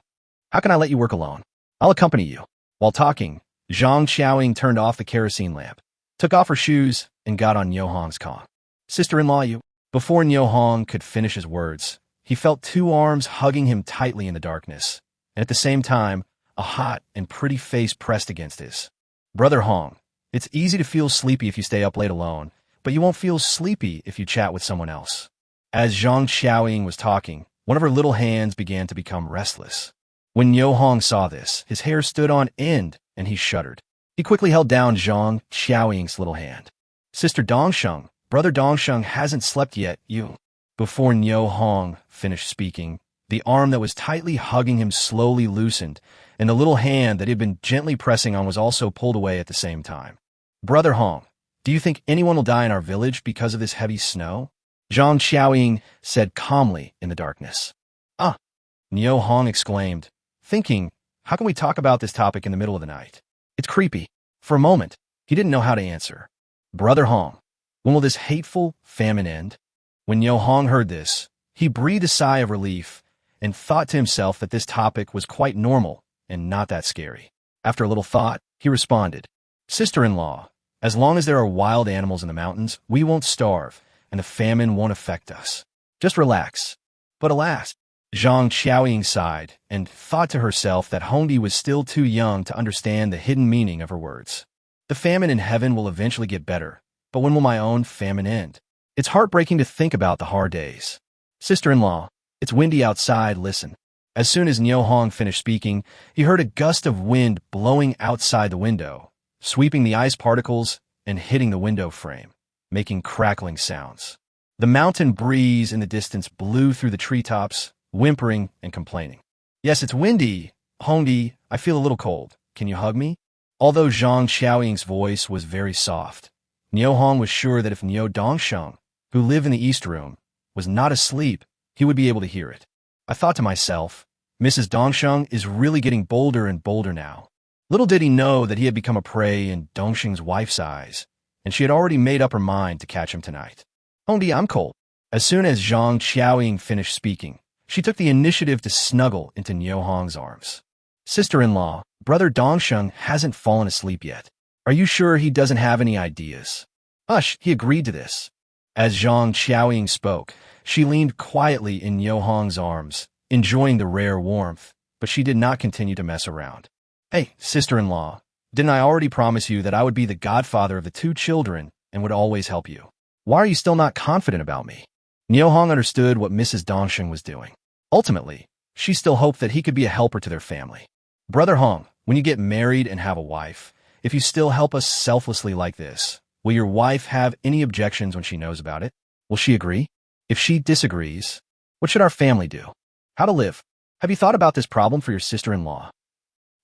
How can I let you work alone? I'll accompany you. While talking, Zhang Qiaoying turned off the kerosene lamp, took off her shoes, and got on Nyo Hong's Kong. Sister-in-law, you. Before Nyo Hong could finish his words, he felt 2 arms hugging him tightly in the darkness, and at the same time, a hot and pretty face pressed against his. Brother Hong, it's easy to feel sleepy if you stay up late alone, but you won't feel sleepy if you chat with someone else. As Zhang Qiaoying was talking, one of her little hands began to become restless. When Nyo Hong saw this, his hair stood on end, and he shuddered. He quickly held down Zhang Qiaoying's little hand. Sister Dongsheng, Brother Dongsheng hasn't slept yet, you. Before Nyo Hong finished speaking, the arm that was tightly hugging him slowly loosened, and the little hand that he had been gently pressing on was also pulled away at the same time. Brother Hong, do you think anyone will die in our village because of this heavy snow? Zhang Qiaoying said calmly in the darkness. Ah! Nyo Hong exclaimed, thinking, how can we talk about this topic in the middle of the night? It's creepy. For a moment, he didn't know how to answer. Brother Hong, when will this hateful famine end? When Nyo Hong heard this, he breathed a sigh of relief and thought to himself that this topic was quite normal and not that scary. After a little thought, he responded, Sister-in-law, as long as there are wild animals in the mountains, we won't starve, and the famine won't affect us. Just relax. But alas, Zhang Qiaoying sighed and thought to herself that Hongdi was still too young to understand the hidden meaning of her words. The famine in heaven will eventually get better, but when will my own famine end? It's heartbreaking to think about the hard days. Sister-in-law, it's windy outside, listen. As soon as Nyo Hong finished speaking, he heard a gust of wind blowing outside the window, sweeping the ice particles and hitting the window frame, making crackling sounds. The mountain breeze in the distance blew through the treetops, whimpering and complaining. Yes, it's windy. Hongdi, I feel a little cold. Can you hug me? Although Zhang Qiaoying's voice was very soft, Nyo Hong was sure that if Nyo Dongsheng, who lived in the east room, was not asleep, he would be able to hear it. I thought to myself, Mrs. Dongsheng is really getting bolder and bolder now. Little did he know that he had become a prey in Dongsheng's wife's eyes, and she had already made up her mind to catch him tonight. Hongdi, I'm cold. As soon as Zhang Qiaoying finished speaking, she took the initiative to snuggle into Nyo Hong's arms. Sister-in-law, Brother Dongsheng hasn't fallen asleep yet. Are you sure he doesn't have any ideas? Hush, he agreed to this. As Zhang Qiaoying spoke, she leaned quietly in Nyo Hong's arms, enjoying the rare warmth, but she did not continue to mess around. Hey, sister-in-law, didn't I already promise you that I would be the godfather of the 2 children and would always help you? Why are you still not confident about me? Nyo Hong understood what Mrs. Dongsheng was doing. Ultimately, she still hoped that he could be a helper to their family. Brother Hong, when you get married and have a wife, if you still help us selflessly like this, will your wife have any objections when she knows about it? Will she agree? If she disagrees, what should our family do? How to live? Have you thought about this problem for your sister-in-law?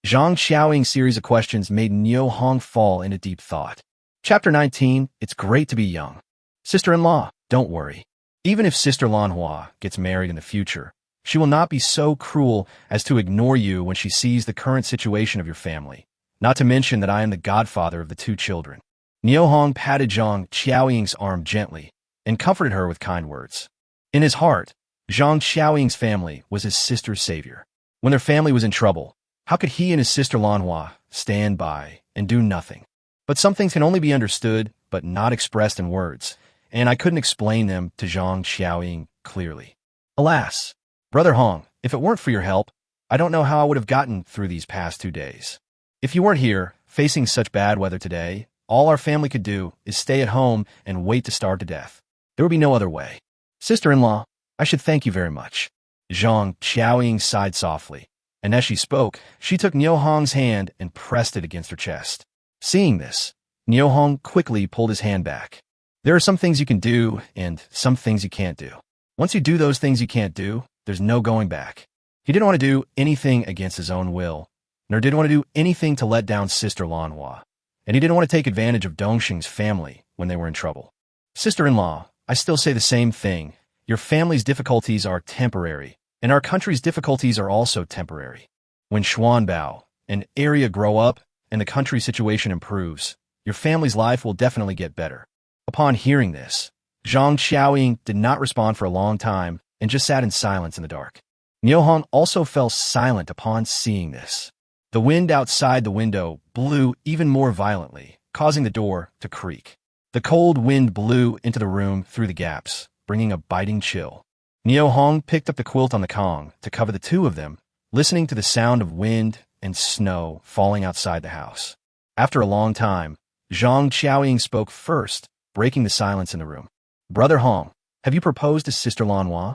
Zhang Qiaoying's series of questions made Nyo Hong fall into deep thought. Chapter 19, It's Great to be Young. Sister-in-law, don't worry. Even if Sister Lanhua gets married in the future, she will not be so cruel as to ignore you when she sees the current situation of your family, not to mention that I am the godfather of the 2 children. Nyo Hong patted Zhang Qiaoying's arm gently and comforted her with kind words. In his heart, Zhang Xiaoying's family was his sister's savior. When their family was in trouble, how could he and his sister Lanhua stand by and do nothing? But some things can only be understood but not expressed in words, and I couldn't explain them to Zhang Xiaoying clearly. Alas, Brother Hong, if it weren't for your help, I don't know how I would have gotten through these past 2 days. If you weren't here, facing such bad weather today, all our family could do is stay at home and wait to starve to death. There would be no other way. Sister-in-law, I should thank you very much. Zhang Xiaoying sighed softly, and as she spoke, she took Niu Hong's hand and pressed it against her chest. Seeing this, Niu Hong quickly pulled his hand back. There are some things you can do and some things you can't do. Once you do those things you can't do, there's no going back. He didn't want to do anything against his own will, nor did he want to do anything to let down Sister Lanhua, and he didn't want to take advantage of Dongxing's family when they were in trouble. Sister-in-law, I still say the same thing. Your family's difficulties are temporary, and our country's difficulties are also temporary. When Xuanbao and area grow up and the country situation improves, your family's life will definitely get better. Upon hearing this, Zhang Xiaoying did not respond for a long time and just sat in silence in the dark. Niu Hong also fell silent upon seeing this. The wind outside the window blew even more violently, causing the door to creak. The cold wind blew into the room through the gaps, bringing a biting chill. Niu Hong picked up the quilt on the Kong to cover the two of them, listening to the sound of wind and snow falling outside the house. After a long time, Zhang Xiaoying spoke first, breaking the silence in the room. Brother Hong, have you proposed to Sister Lanhua?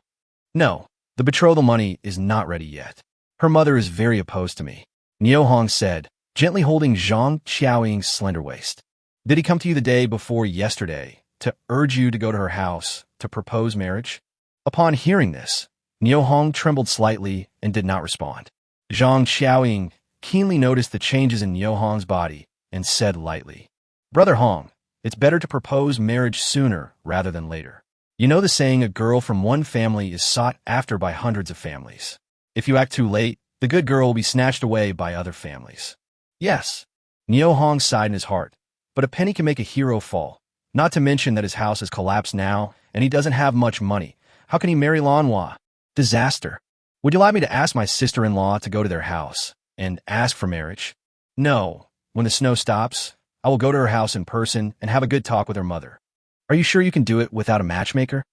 No, the betrothal money is not ready yet. Her mother is very opposed to me, Niu Hong said, gently holding Zhang Xiaoying's slender waist. Did he come to you the day before yesterday to urge you to go to her house to propose marriage? Upon hearing this, Niu Hong trembled slightly and did not respond. Zhang Xiaoying keenly noticed the changes in Niu Hong's body and said lightly, Brother Hong, it's better to propose marriage sooner rather than later. You know the saying, a girl from one family is sought after by hundreds of families. If you act too late, the good girl will be snatched away by other families. Yes, Niu Hong sighed in his heart, but a penny can make a hero fall, not to mention that his house has collapsed now and he doesn't have much money. How can he marry Lanhua? Disaster. Would you like me to ask my sister-in-law to go to their house and ask for marriage? No. When the snow stops, I will go to her house in person and have a good talk with her mother. Are you sure you can do it without a matchmaker?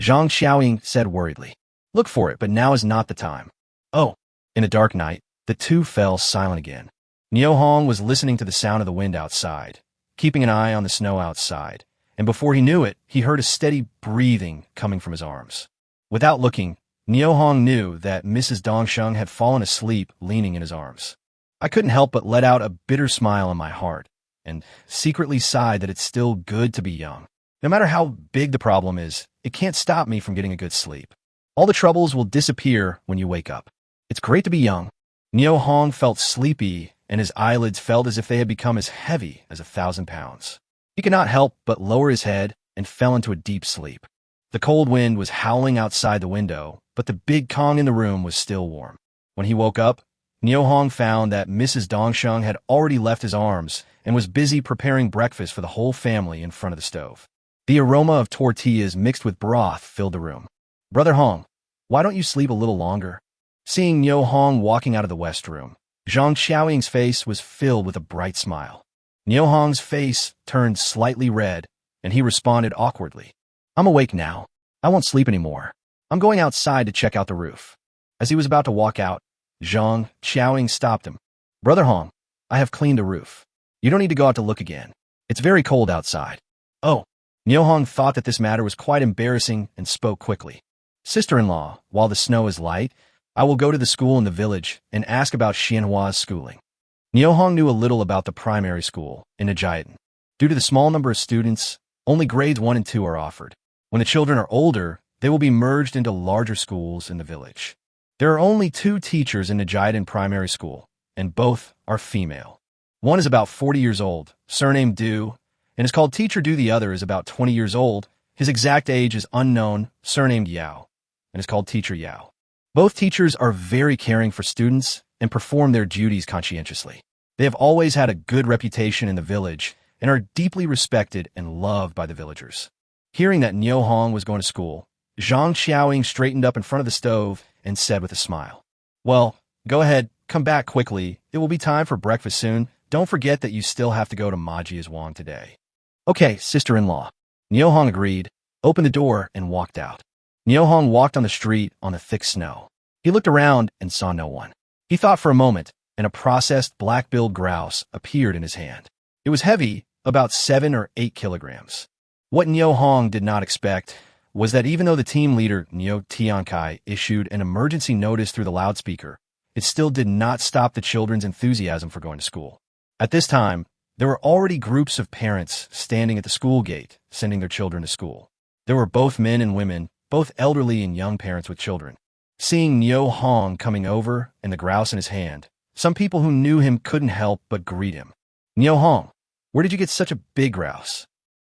Zhang Xiaoying said worriedly. Look for it, but now is not the time. Oh. In a dark night, the two fell silent again. Niu Hong was listening to the sound of the wind outside, keeping an eye on the snow outside, and before he knew it, he heard a steady breathing coming from his arms. Without looking, Niu Hong knew that Mrs. Dongsheng had fallen asleep leaning in his arms. I couldn't help but let out a bitter smile in my heart, and secretly sighed that it's still good to be young. No matter how big the problem is, it can't stop me from getting a good sleep. All the troubles will disappear when you wake up. It's great to be young. Niu Hong felt sleepy, and his eyelids felt as if they had become as heavy as 1,000 pounds. He could not help but lower his head and fell into a deep sleep. The cold wind was howling outside the window, but the big Kong in the room was still warm. When he woke up, Niu Hong found that Mrs. Dongsheng had already left his arms and was busy preparing breakfast for the whole family in front of the stove. The aroma of tortillas mixed with broth filled the room. Brother Hong, why don't you sleep a little longer? Seeing Niu Hong walking out of the west room, Zhang Xiaoying's face was filled with a bright smile. Niu Hong's face turned slightly red, and he responded awkwardly. I'm awake now. I won't sleep anymore. I'm going outside to check out the roof. As he was about to walk out, Zhang Xiaoying stopped him. Brother Hong, I have cleaned the roof. You don't need to go out to look again. It's very cold outside. Oh. Niu Hong thought that this matter was quite embarrassing and spoke quickly. Sister-in-law, while the snow is light, I will go to the school in the village and ask about Xianhua's schooling. Niu Hong knew a little about the primary school in Jiadan. Due to the small number of students, only grades 1 and 2 are offered. When the children are older, they will be merged into larger schools in the village. There are only 2 teachers in the Jiadan primary school, and both are female. One is about 40 years old, surnamed Du, and is called Teacher Du. The other is about 20 years old. His exact age is unknown, surnamed Yao, and is called Teacher Yao. Both teachers are very caring for students and perform their duties conscientiously. They have always had a good reputation in the village and are deeply respected and loved by the villagers. Hearing that Niu Hong was going to school, Zhang Xiaoying straightened up in front of the stove and said with a smile, "Well, go ahead, come back quickly. It will be time for breakfast soon. Don't forget that you still have to go to Majia's Wang today." "Okay, sister-in-law." Niu Hong agreed, opened the door, and walked out. Niu Hong walked on the street on the thick snow. He looked around and saw no one. He thought for a moment, and a processed black-billed grouse appeared in his hand. It was heavy, about 7 or 8 kilograms. What Niu Hong did not expect was that even though the team leader, Niu Tiankai, issued an emergency notice through the loudspeaker, it still did not stop the children's enthusiasm for going to school. At this time, there were already groups of parents standing at the school gate, sending their children to school. There were both men and women, both elderly and young parents with children. Seeing Niu Hong coming over and the grouse in his hand, some people who knew him couldn't help but greet him. "Niu Hong, where did you get such a big grouse?"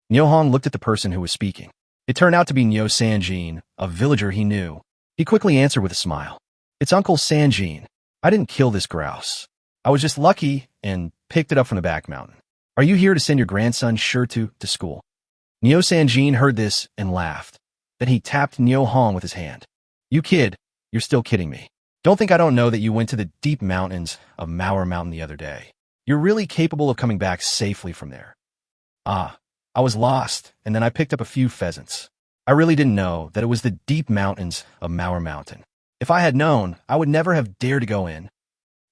Niu Hong looked at the person who was speaking. It turned out to be Niu Sanjin, a villager he knew. He quickly answered with a smile. "It's Uncle Sanjin. I didn't kill this grouse. I was just lucky and picked it up from the back mountain. Are you here to send your grandson Shirtu to school?" Niu Sanjin heard this and laughed. Then he tapped Niu Hong with his hand. "You kid, you're still kidding me. Don't think I don't know that you went to the deep mountains of Manhwa Mountain the other day. You're really capable of coming back safely from there." "Ah, I was lost, and then I picked up a few pheasants. I really didn't know that it was the deep mountains of Manhwa Mountain. If I had known, I would never have dared to go in."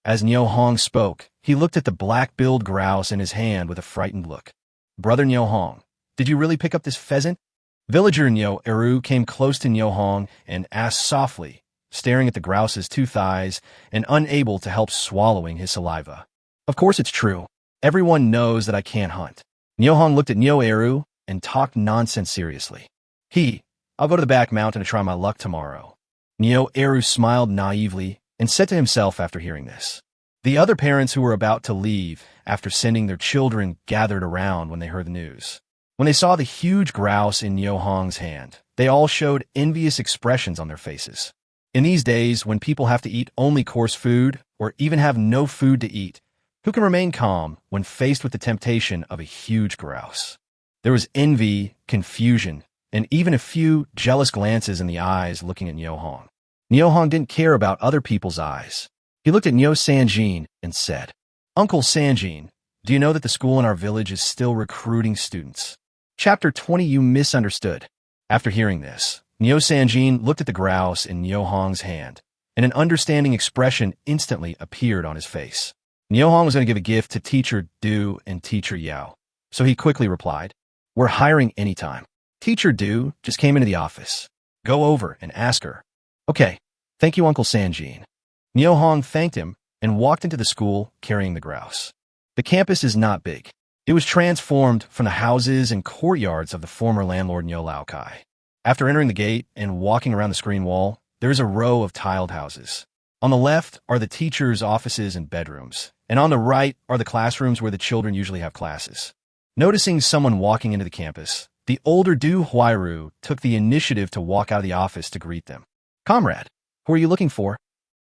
As Niu Hong spoke, he looked at the black-billed grouse in his hand with a frightened look. "Brother Niu Hong, did you really pick up this pheasant?" Villager Niu Eru came close to Niu Hong and asked softly, staring at the grouse's 2 thighs and unable to help swallowing his saliva. "Of course it's true. Everyone knows that I can't hunt." Niu Hong looked at Niu Eru and talked nonsense seriously. "I'll go to the back mountain to try my luck tomorrow." Niu Eru smiled naively and said to himself after hearing this. The other parents who were about to leave after sending their children gathered around when they heard the news. When they saw the huge grouse in Niu Hong's hand, they all showed envious expressions on their faces. In these days, when people have to eat only coarse food or even have no food to eat, who can remain calm when faced with the temptation of a huge grouse? There was envy, confusion, and even a few jealous glances in the eyes looking at Niu Hong. Niu Hong didn't care about other people's eyes. He looked at Niu Sanjin and said, "Uncle Sanjin, do you know that the school in our village is still recruiting students?" Chapter 20. You misunderstood. After hearing this, Niu Sanjin looked at the grouse in Niu Hong's hand, and an understanding expression instantly appeared on his face. Niu Hong was going to give a gift to Teacher Du and Teacher Yao, so he quickly replied, "We're hiring anytime. Teacher Du just came into the office. Go over and ask her." "Okay, thank you, Uncle Sanjin." Niu Hong thanked him and walked into the school carrying the grouse. The campus is not big. It was transformed from the houses and courtyards of the former landlord Niu Laokai. After entering the gate and walking around the screen wall, there is a row of tiled houses. On the left are the teachers' offices and bedrooms, and on the right are the classrooms where the children usually have classes. Noticing someone walking into the campus, the older Du Huairu took the initiative to walk out of the office to greet them. "Comrade, who are you looking for?"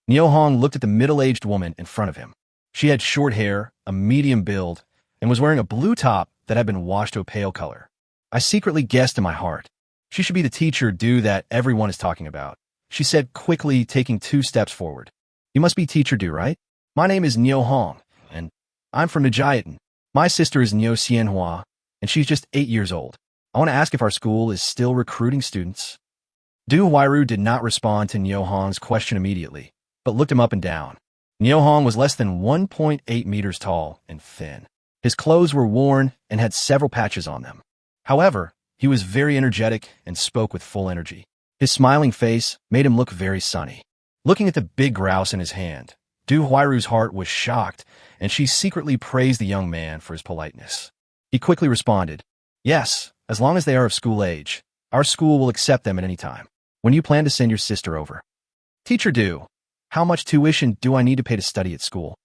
Niu Hong looked at the middle-aged woman in front of him. She had short hair, a medium build, and was wearing a blue top that had been washed to a pale color. I secretly guessed in my heart, she should be the teacher Du that everyone is talking about, she said quickly, taking 2 steps forward. "You must be Teacher Du, right? My name is Niu Hong, and I'm from Nijiatan. My sister is Niu Xianhua, and she's just 8 years old. I want to ask if our school is still recruiting students." Du Huairu did not respond to Niu Hong's question immediately, but looked him up and down. Niu Hong was less than 1.8 meters tall and thin. His clothes were worn and had several patches on them. However, he was very energetic and spoke with full energy. His smiling face made him look very sunny. Looking at the big grouse in his hand, Du Huairu's heart was shocked, and she secretly praised the young man for his politeness. He quickly responded, "Yes, as long as they are of school age, our school will accept them at any time. When you plan to send your sister over?" "Teacher Du, how much tuition do I need to pay to study at school?"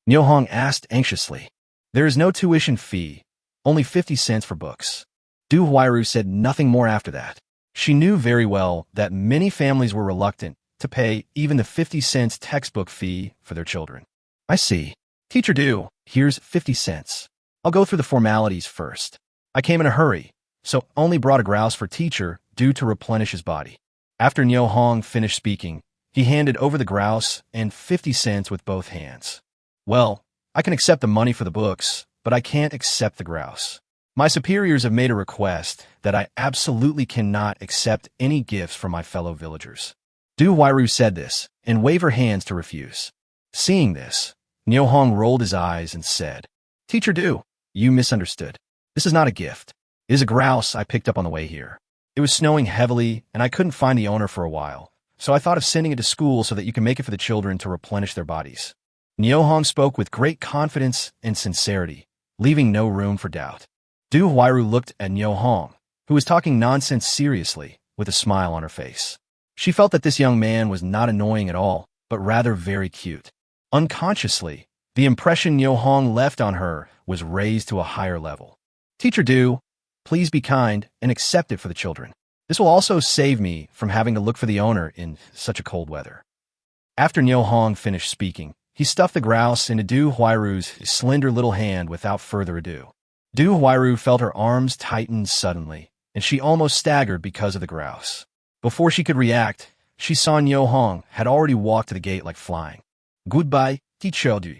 Niu Hong asked anxiously. "There is no tuition fee, only 50 cents for books." Du Huairu said nothing more after that. She knew very well that many families were reluctant to pay even the 50 cents textbook fee for their children. "I see. Teacher Du, here's 50 cents. I'll go through the formalities first. I came in a hurry, so only brought a grouse for Teacher Du to replenish his body. After Niu Hong finished speaking, he handed over the grouse and 50 cents with both hands. Well, I can accept the money for the books, but I can't accept the grouse. My superiors have made a request that I absolutely cannot accept any gifts from my fellow villagers. Du Huairu said this and waved her hands to refuse. Seeing this, Niu Hong rolled his eyes and said, Teacher Du, you misunderstood. This is not a gift. It is a grouse I picked up on the way here. It was snowing heavily, and I couldn't find the owner for a while, so I thought of sending it to school so that you can make it for the children to replenish their bodies. Niu Hong spoke with great confidence and sincerity, leaving no room for doubt. Du Huairu looked at Niu Hong, who was talking nonsense seriously, with a smile on her face. She felt that this young man was not annoying at all, but rather very cute. Unconsciously, the impression Niu Hong left on her was raised to a higher level. Teacher Du, please be kind and accept it for the children. This will also save me from having to look for the owner in such a cold weather. After Niu Hong finished speaking, he stuffed the grouse into Du Huairu's slender little hand without further ado. Du Huairu felt her arms tighten suddenly, and she almost staggered because of the grouse. Before she could react, she saw Niu Hong had already walked to the gate like flying. Goodbye, Teacher Du.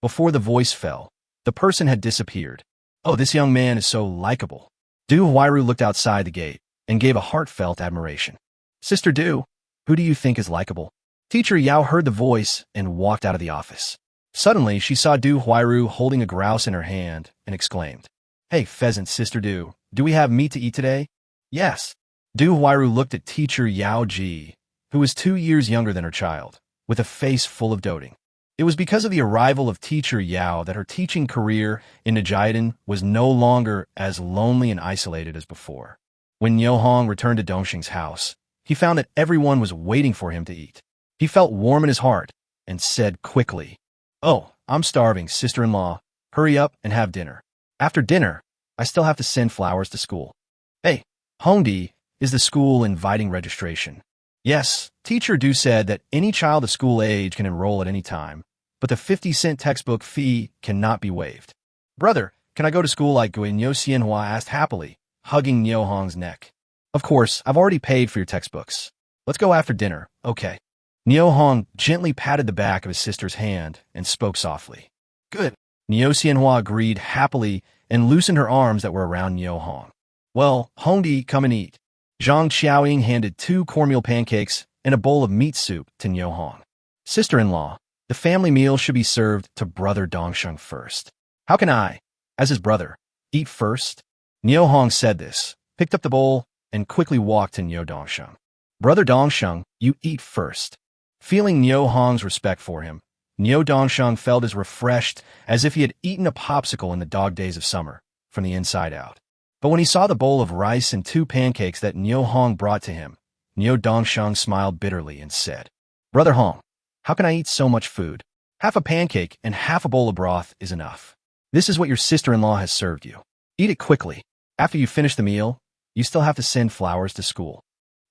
Before the voice fell, the person had disappeared. Oh, this young man is so likable. Du Huairu looked outside the gate and gave a heartfelt admiration. Sister Du, who do you think is likable? Teacher Yao heard the voice and walked out of the office. Suddenly, she saw Du Huairu holding a grouse in her hand and exclaimed, Hey, pheasant, Sister Du, do we have meat to eat today? Yes. Du Huairu looked at teacher Yao Ji, who was 2 years younger than her child, with a face full of doting. It was because of the arrival of teacher Yao that her teaching career in Nijiden was no longer as lonely and isolated as before. When Niu Hong returned to Dongxing's house, he found that everyone was waiting for him to eat. He felt warm in his heart and said quickly, Oh, I'm starving, sister-in-law. Hurry up and have dinner. After dinner, I still have to send flowers to school. Hey, Hongdi, is the school inviting registration? Yes, Teacher Du said that any child of school age can enroll at any time, but the 50-cent textbook fee cannot be waived. Brother, can I go to school like Guinyo Xianhua asked happily, hugging Niu Hong's neck. Of course, I've already paid for your textbooks. Let's go after dinner, okay? Niu Hong gently patted the back of his sister's hand and spoke softly. Good. Niu Xianhua agreed happily and loosened her arms that were around Niu Hong. Well, Hongdi, come and eat. Zhang Xiaoying handed 2 cornmeal pancakes and a bowl of meat soup to Niu Hong. Sister-in-law, the family meal should be served to Brother Dongsheng first. How can I, as his brother, eat first? Niu Hong said this, picked up the bowl, and quickly walked to Niu Dongsheng. Brother Dongsheng, you eat first. Feeling Niu Hong's respect for him, Niu Dongsheng felt as refreshed as if he had eaten a popsicle in the dog days of summer, from the inside out. But when he saw the bowl of rice and 2 pancakes that Niu Hong brought to him, Niu Dongsheng smiled bitterly and said, Brother Hong, how can I eat so much food? Half a pancake and half a bowl of broth is enough. This is what your sister-in-law has served you. Eat it quickly. After you finish the meal, you still have to send flowers to school.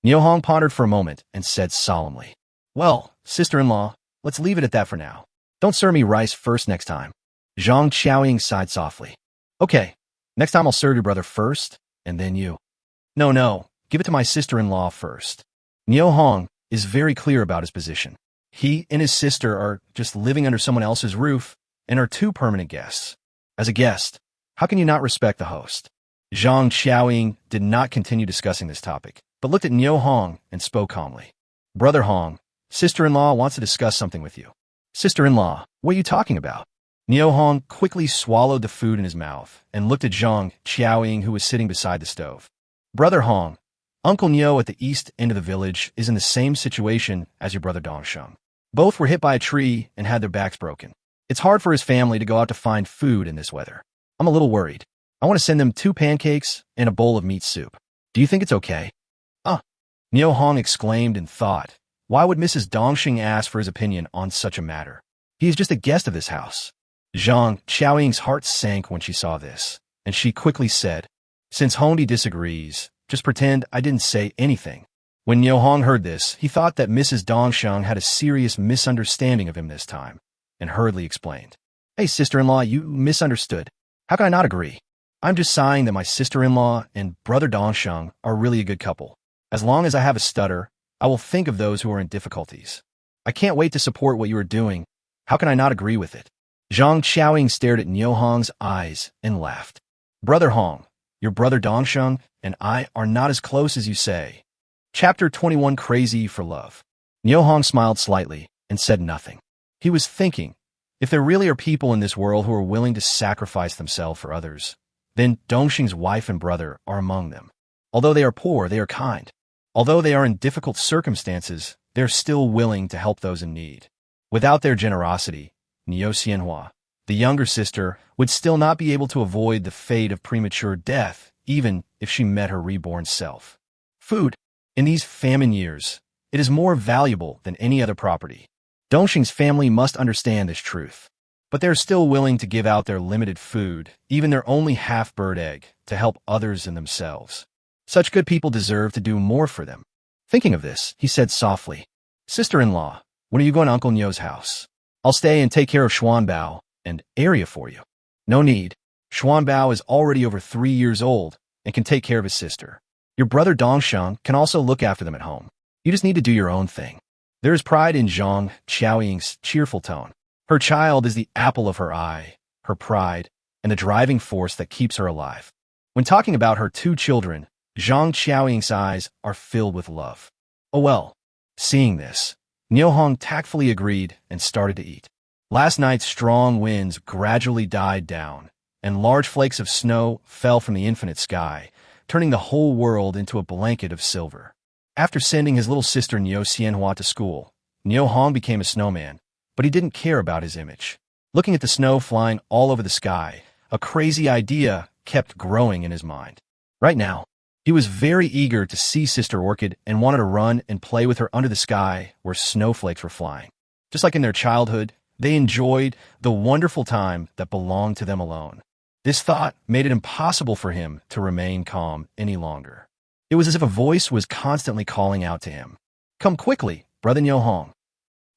Niu Hong pondered for a moment and said solemnly, Well, sister-in-law, let's leave it at that for now. Don't serve me rice first next time. Zhang Xiaoying sighed softly. Okay, next time I'll serve your brother first, and then you. No, give it to my sister-in-law first. Niu Hong is very clear about his position. He and his sister are just living under someone else's roof and are 2 permanent guests. As a guest, how can you not respect the host? Zhang Xiaoying did not continue discussing this topic, but looked at Niu Hong and spoke calmly. Brother Hong, sister-in-law wants to discuss something with you. Sister-in-law, what are you talking about? Niu Hong quickly swallowed the food in his mouth and looked at Zhang Xiaoying, who was sitting beside the stove. Brother Hong, Uncle Niu at the east end of the village is in the same situation as your brother Dongsheng. Both were hit by a tree and had their backs broken. It's hard for his family to go out to find food in this weather. I'm a little worried. I want to send them 2 pancakes and a bowl of meat soup. Do you think it's okay? Niu Hong exclaimed in thought. Why would Mrs. Dongxing ask for his opinion on such a matter? He is just a guest of this house. Zhang Xiaoying's heart sank when she saw this, and she quickly said, Since Hongdi disagrees, just pretend I didn't say anything. When Niu Hong heard this, he thought that Mrs. Dongsheng had a serious misunderstanding of him this time, and hurriedly explained, Hey, sister-in-law, you misunderstood. How can I not agree? I'm just sighing that my sister-in-law and brother Dongsheng are really a good couple. As long as I have a stutter, I will think of those who are in difficulties. I can't wait to support what you are doing. How can I not agree with it? Zhang Qiaoying stared at Niu Hong's eyes and laughed. Brother Hong, your brother Dongsheng and I are not as close as you say. Chapter 21 Crazy for Love. Niu Hong smiled slightly and said nothing. He was thinking, if there really are people in this world who are willing to sacrifice themselves for others, then Dongxing's wife and brother are among them. Although they are poor, they are kind. Although they are in difficult circumstances, they are still willing to help those in need. Without their generosity, Niu Xianhua, the younger sister, would still not be able to avoid the fate of premature death, even if she met her reborn self. Food. In these famine years, it is more valuable than any other property. Dongxing's family must understand this truth. But they're still willing to give out their limited food, even their only half-bird egg, to help others and themselves. Such good people deserve to do more for them. Thinking of this, he said softly, Sister-in-law, when are you going to Uncle Nyo's house? I'll stay and take care of Xuanbao and area for you. No need. Xuanbao is already over 3 years old and can take care of his sister. Your brother Dongsheng can also look after them at home. You just need to do your own thing. There is pride in Zhang Qiaoying's cheerful tone. Her child is the apple of her eye, her pride, and the driving force that keeps her alive. When talking about her 2 children, Zhang Qiaoying's eyes are filled with love. Oh well. Seeing this, Niu Hong tactfully agreed and started to eat. Last night's strong winds gradually died down, and large flakes of snow fell from the infinite sky, turning the whole world into a blanket of silver. After sending his little sister Niu Xianhua to school, Niu Hong became a snowman, but he didn't care about his image. Looking at the snow flying all over the sky, a crazy idea kept growing in his mind. Right now, he was very eager to see Sister Orchid and wanted to run and play with her under the sky where snowflakes were flying. Just like in their childhood, they enjoyed the wonderful time that belonged to them alone. This thought made it impossible for him to remain calm any longer. It was as if a voice was constantly calling out to him. Come quickly, brother Niu Hong.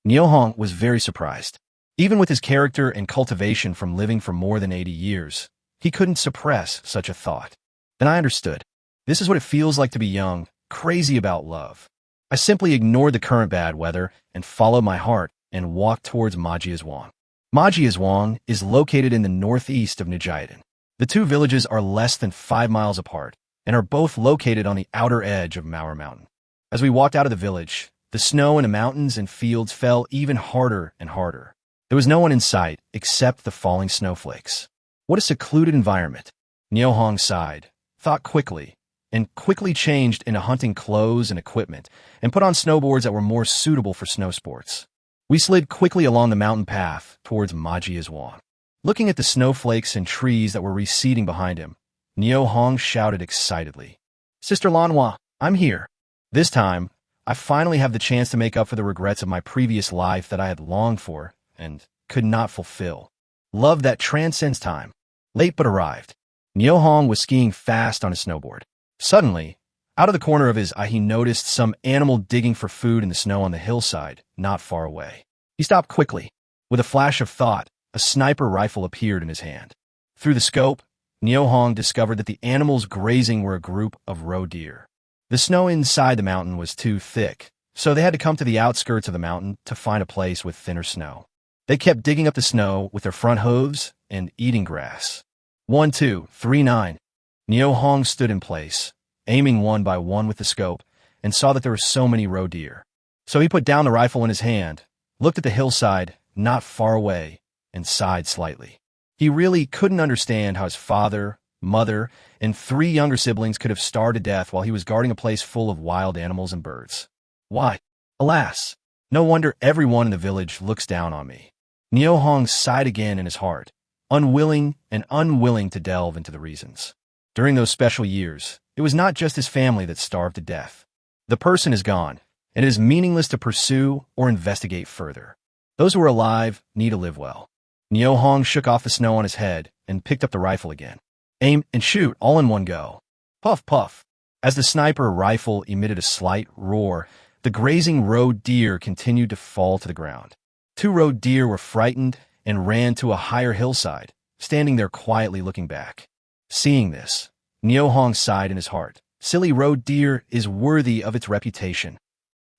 Niu Hong was very surprised. Even with his character and cultivation from living for more than 80 years, he couldn't suppress such a thought. Then I understood. This is what it feels like to be young, crazy about love. I simply ignored the current bad weather and followed my heart and walked towards Majiazhuang. Majiazhuang is located in the northeast of Nijiadan. The 2 villages are less than 5 miles apart and are both located on the outer edge of Maur Mountain. As we walked out of the village, the snow in the mountains and fields fell even harder and harder. There was no one in sight except the falling snowflakes. What a secluded environment. Niu Hong sighed, thought quickly, and quickly changed into hunting clothes and equipment and put on snowboards that were more suitable for snow sports. We slid quickly along the mountain path towards Majiazhuang. Looking at the snowflakes and trees that were receding behind him, Niu Hong shouted excitedly, Sister Lanhua, I'm here. This time, I finally have the chance to make up for the regrets of my previous life that I had longed for and could not fulfill. Love that transcends time. Late but arrived. Niu Hong was skiing fast on his snowboard. Suddenly, out of the corner of his eye, he noticed some animal digging for food in the snow on the hillside, not far away. He stopped quickly. With a flash of thought, a sniper rifle appeared in his hand. Through the scope, Niu Hong discovered that the animals grazing were a group of roe deer. The snow inside the mountain was too thick, so they had to come to the outskirts of the mountain to find a place with thinner snow. They kept digging up the snow with their front hooves and eating grass. 1, 2, 3, 9. Niu Hong stood in place, aiming one by one with the scope, and saw that there were so many roe deer. So he put down the rifle in his hand, looked at the hillside not far away, and sighed slightly. He really couldn't understand how his father, mother, and 3 younger siblings could have starved to death while he was guarding a place full of wild animals and birds. Why? Alas, no wonder everyone in the village looks down on me. Niu Hong sighed again in his heart, unwilling to delve into the reasons. During those special years, it was not just his family that starved to death. The person is gone, and it is meaningless to pursue or investigate further. Those who are alive need to live well. Niu Hong shook off the snow on his head and picked up the rifle again. Aim and shoot all in one go. Puff, puff. As the sniper rifle emitted a slight roar, the grazing roe deer continued to fall to the ground. 2 roe deer were frightened and ran to a higher hillside, standing there quietly looking back. Seeing this, Niu Hong sighed in his heart. Silly roe deer is worthy of its reputation.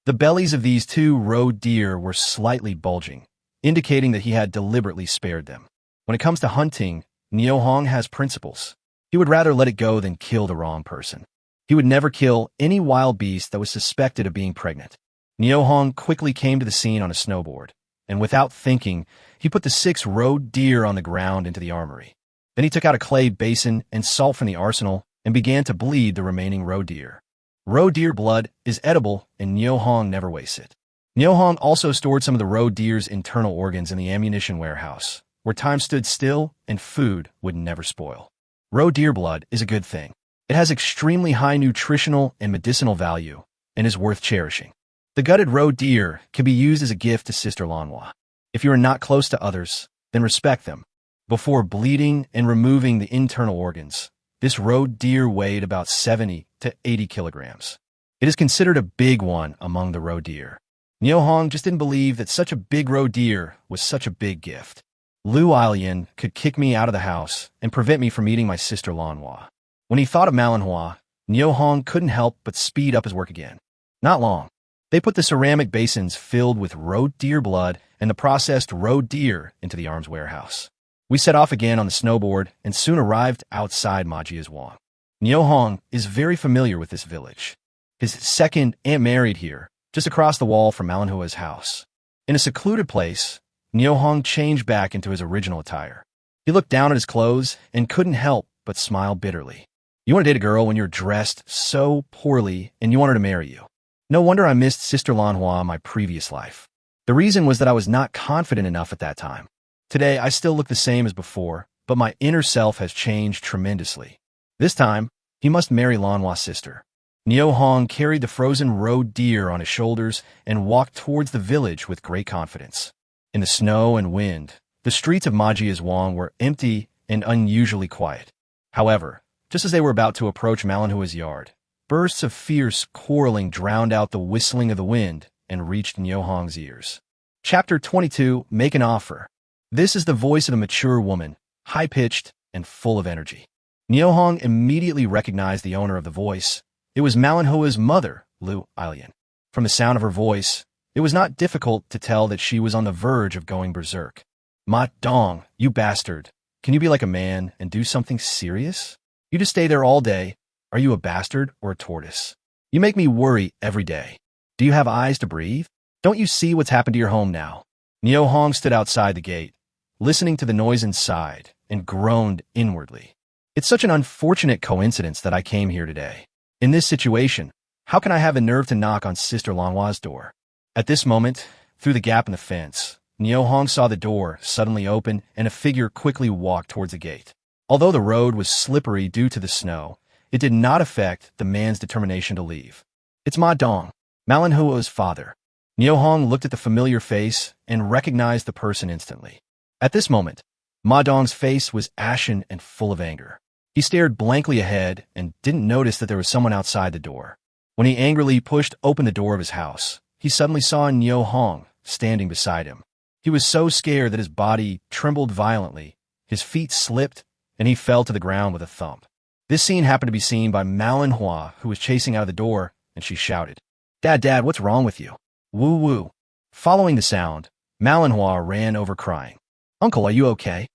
The bellies of these two roe deer were slightly bulging, indicating that he had deliberately spared them. When it comes to hunting, Niu Hong has principles. He would rather let it go than kill the wrong person. He would never kill any wild beast that was suspected of being pregnant. Niu Hong quickly came to the scene on a snowboard, and without thinking, he put the 6 roe deer on the ground into the armory. Then he took out a clay basin and salt from the arsenal and began to bleed the remaining roe deer. Roe deer blood is edible, and Niu Hong never wastes it. Niu Hong also stored some of the roe deer's internal organs in the ammunition warehouse, where time stood still and food would never spoil. Roe deer blood is a good thing. It has extremely high nutritional and medicinal value and is worth cherishing. The gutted roe deer can be used as a gift to Sister Lanhwa. If you are not close to others, then respect them. Before bleeding and removing the internal organs, this roe deer weighed about 70 to 80 kilograms. It is considered a big one among the roe deer. Niu Hong just didn't believe that such a big roe deer was such a big gift. Lu Ailian could kick me out of the house and prevent me from meeting my sister Lanhwa. When he thought of manhwa, Niu Hong couldn't help but speed up his work again. Not long. They put the ceramic basins filled with roe deer blood and the processed roe deer into the arms warehouse. We set off again on the snowboard and soon arrived outside Majiazwang. Niu Hong is very familiar with this village. His second aunt married here, just across the wall from Malanhua's house. In a secluded place, Niu Hong changed back into his original attire. He looked down at his clothes and couldn't help but smile bitterly. You want to date a girl when you're dressed so poorly and you want her to marry you. No wonder I missed Sister Lanhua in my previous life. The reason was that I was not confident enough at that time. Today, I still look the same as before, but my inner self has changed tremendously. This time, he must marry Lanhua's sister. Niu Hong carried the frozen roe deer on his shoulders and walked towards the village with great confidence. In the snow and wind, the streets of Majiazwang were empty and unusually quiet. However, just as they were about to approach Malanhua's yard, bursts of fierce quarreling drowned out the whistling of the wind and reached Niu Hong's ears. Chapter 22, Make an Offer. This is the voice of a mature woman, high-pitched and full of energy. Niu Hong immediately recognized the owner of the voice. It was Malanhua's mother, Lu Ailian. From the sound of her voice, it was not difficult to tell that she was on the verge of going berserk. Ma Dong, you bastard. Can you be like a man and do something serious? You just stay there all day. Are you a bastard or a tortoise? You make me worry every day. Do you have eyes to breathe? Don't you see what's happened to your home now? Niu Hong stood outside the gate, listening to the noise inside, and groaned inwardly. It's such an unfortunate coincidence that I came here today. In this situation, how can I have the nerve to knock on Sister Lanhua's door? At this moment, through the gap in the fence, Niu Hong saw the door suddenly open and a figure quickly walked towards the gate. Although the road was slippery due to the snow, it did not affect the man's determination to leave. It's Ma Dong, Malanhua's father. Niu Hong looked at the familiar face and recognized the person instantly. At this moment, Ma Dong's face was ashen and full of anger. He stared blankly ahead and didn't notice that there was someone outside the door. When he angrily pushed open the door of his house, he suddenly saw Niu Hong standing beside him. He was so scared that his body trembled violently, his feet slipped, and he fell to the ground with a thump. This scene happened to be seen by Malanhua, who was chasing out of the door, and she shouted, Dad, what's wrong with you? Woo woo. Following the sound, Malanhua ran over crying. Uncle, are you okay?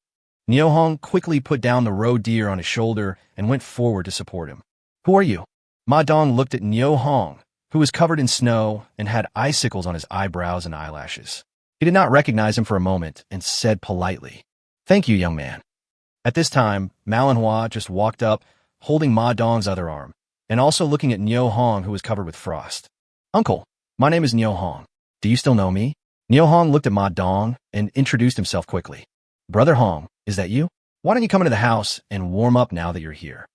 Niu Hong quickly put down the roe deer on his shoulder and went forward to support him. Who are you? Ma Dong looked at Niu Hong, who was covered in snow and had icicles on his eyebrows and eyelashes. He did not recognize him for a moment and said politely, Thank you, young man. At this time, Malanhua just walked up, holding Ma Dong's other arm, and also looking at Niu Hong, who was covered with frost. Uncle, my name is Niu Hong. Do you still know me? Niu Hong looked at Ma Dong and introduced himself quickly. Brother Hong, is that you? Why don't you come into the house and warm up now that you're here?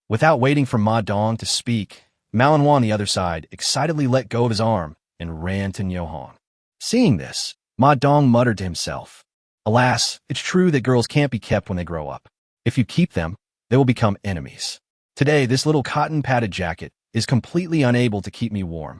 Without waiting for Ma Dong to speak, Malanhua on the other side excitedly let go of his arm and ran to Niu Hong. Seeing this, Ma Dong muttered to himself, Alas, it's true that girls can't be kept when they grow up. If you keep them, they will become enemies. Today, this little cotton-padded jacket is completely unable to keep me warm.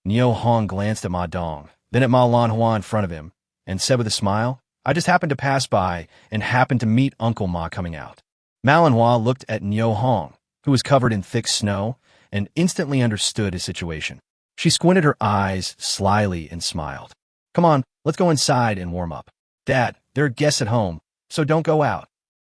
Niu Hong glanced at Ma Dong, then at Malanhua in front of him, and said with a smile, I just happened to pass by and happened to meet Uncle Ma coming out. Malanhua looked at Niu Hong, who was covered in thick snow, and instantly understood his situation. She squinted her eyes slyly and smiled. Come on, let's go inside and warm up. Dad, there are guests at home, so don't go out.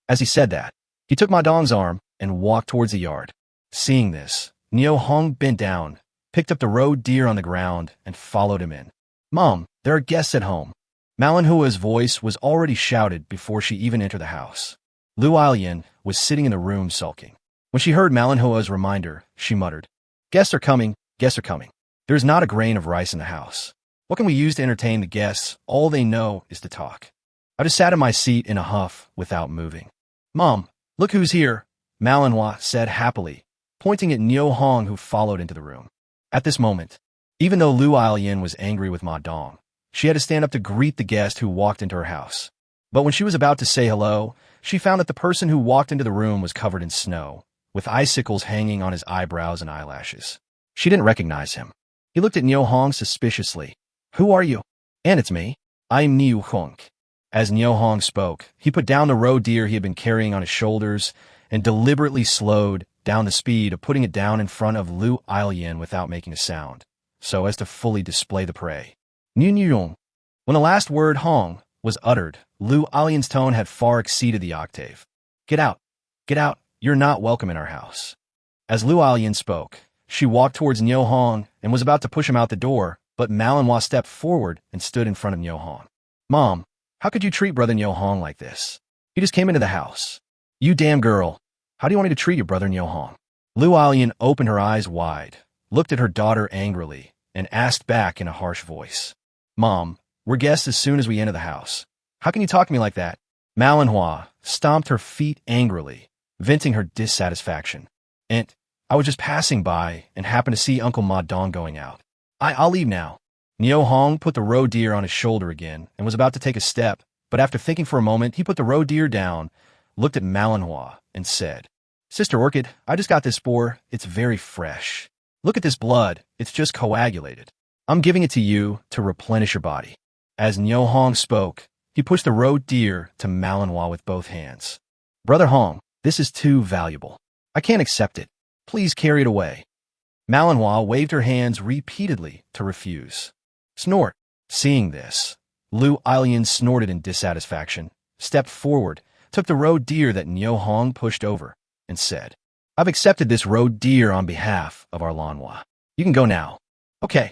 As he said that, he took Ma Dong's arm and walked towards the yard. Seeing this, Nio Hong bent down, picked up the roe deer on the ground, and followed him in. Mom, there are guests at home. Manhua's voice was already shouted before she even entered the house. Lu Alian was sitting in the room sulking. When she heard Manhua's reminder, she muttered, Guests are coming, guests are coming. There is not a grain of rice in the house. What can we use to entertain the guests? All they know is to talk. I just sat in my seat in a huff without moving. Mom, look who's here, Manhwa said happily, pointing at Nio Hong who followed into the room. At this moment, even though Lu Alian was angry with Ma Dong, she had to stand up to greet the guest who walked into her house. But when she was about to say hello, she found that the person who walked into the room was covered in snow, with icicles hanging on his eyebrows and eyelashes. She didn't recognize him. He looked at Nio Hong suspiciously. Who are you? And it's me. I'm Nio Hong. As Nio Hong spoke, he put down the roe deer he had been carrying on his shoulders and deliberately slowed down the speed of putting it down in front of Lu Alian without making a sound, so as to fully display the prey. When the last word Hong was uttered, Lu Alian's tone had far exceeded the octave. Get out, you're not welcome in our house. As Lu Alian spoke, she walked towards Nio Hong and was about to push him out the door, but Manhwa stepped forward and stood in front of Nio Hong. Mom, how could you treat brother Nio Hong like this? He just came into the house. You damn girl, how do you want me to treat your brother Nio Hong? Lu Alian opened her eyes wide, looked at her daughter angrily, and asked back in a harsh voice. Mom, we're guests as soon as we enter the house. How can you talk to me like that? Manhwa stomped her feet angrily, venting her dissatisfaction. And I was just passing by and happened to see Uncle Ma Dong going out. I'll leave now. Nio Hong put the roe deer on his shoulder again and was about to take a step, but after thinking for a moment, he put the roe deer down, looked at Manhwa, and said, Sister Orchid, I just got this spoor. It's very fresh. Look at this blood. It's just coagulated. I'm giving it to you to replenish your body. As Nio Hong spoke, he pushed the roe deer to Manhwa with both hands. Brother Hong, this is too valuable. I can't accept it. Please carry it away. Manhwa waved her hands repeatedly to refuse. Snort. Seeing this, Lu Alian snorted in dissatisfaction, stepped forward, took the roe deer that Nio Hong pushed over, and said, I've accepted this roe deer on behalf of our Lanhwa. You can go now. Okay.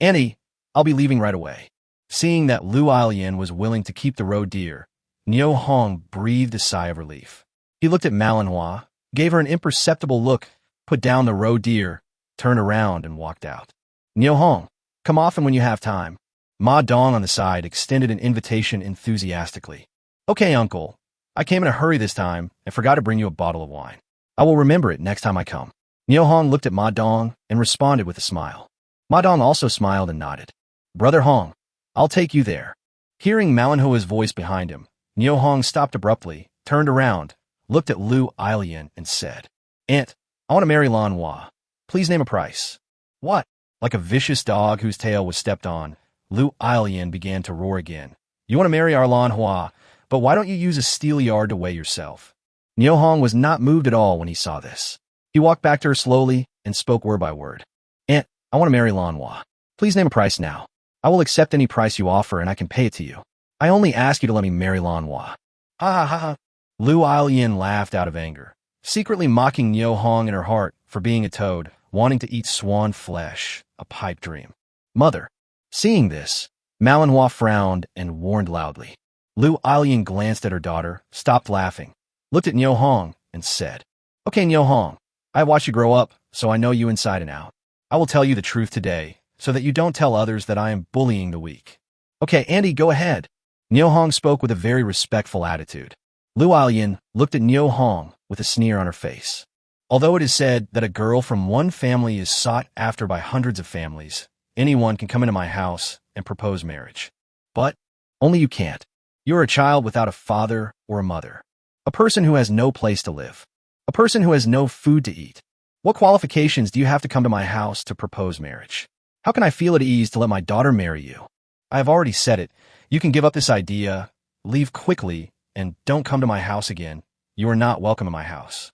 Annie, I'll be leaving right away. Seeing that Lu Alian was willing to keep the roe deer, Nio Hong breathed a sigh of relief. He looked at Manhwa, gave her an imperceptible look, put down the roe deer, turned around, and walked out. Nio Hong, come often when you have time. Ma Dong on the side extended an invitation enthusiastically. Okay, uncle. I came in a hurry this time and forgot to bring you a bottle of wine. I will remember it next time I come. Nio Hong looked at Ma Dong and responded with a smile. Ma Dong also smiled and nodded. Brother Hong, I'll take you there. Hearing Manhua's voice behind him, Nio Hong stopped abruptly, turned around, looked at Lu Alian, and said, Aunt, I want to marry Lanhwa. Please name a price. What? Like a vicious dog whose tail was stepped on, Lu Alian began to roar again. You want to marry our Lanhwa, but why don't you use a steel yard to weigh yourself? Nio Hong was not moved at all when he saw this. He walked back to her slowly and spoke word by word. Aunt, I want to marry Lanhwa. Please name a price now. I will accept any price you offer and I can pay it to you. I only ask you to let me marry Lanhwa. Ha ha ha ha. Lu Alian laughed out of anger, secretly mocking Nio Hong in her heart for being a toad, wanting to eat swan flesh, a pipe dream. Mother. Seeing this, Manhwa frowned and warned loudly. Lu Alian glanced at her daughter, stopped laughing, looked at Nio Hong, and said, Okay, Nio Hong, I watched you grow up, so I know you inside and out. I will tell you the truth today, so that you don't tell others that I am bullying the weak. Okay, Andy, go ahead. Nio Hong spoke with a very respectful attitude. Lu Alian looked at Nio Hong with a sneer on her face. Although it is said that a girl from one family is sought after by hundreds of families, anyone can come into my house and propose marriage. But only you can't. You're a child without a father or a mother. A person who has no place to live. A person who has no food to eat. What qualifications do you have to come to my house to propose marriage? How can I feel at ease to let my daughter marry you? I have already said it. You can give up this idea, leave quickly, and don't come to my house again. You are not welcome in my house.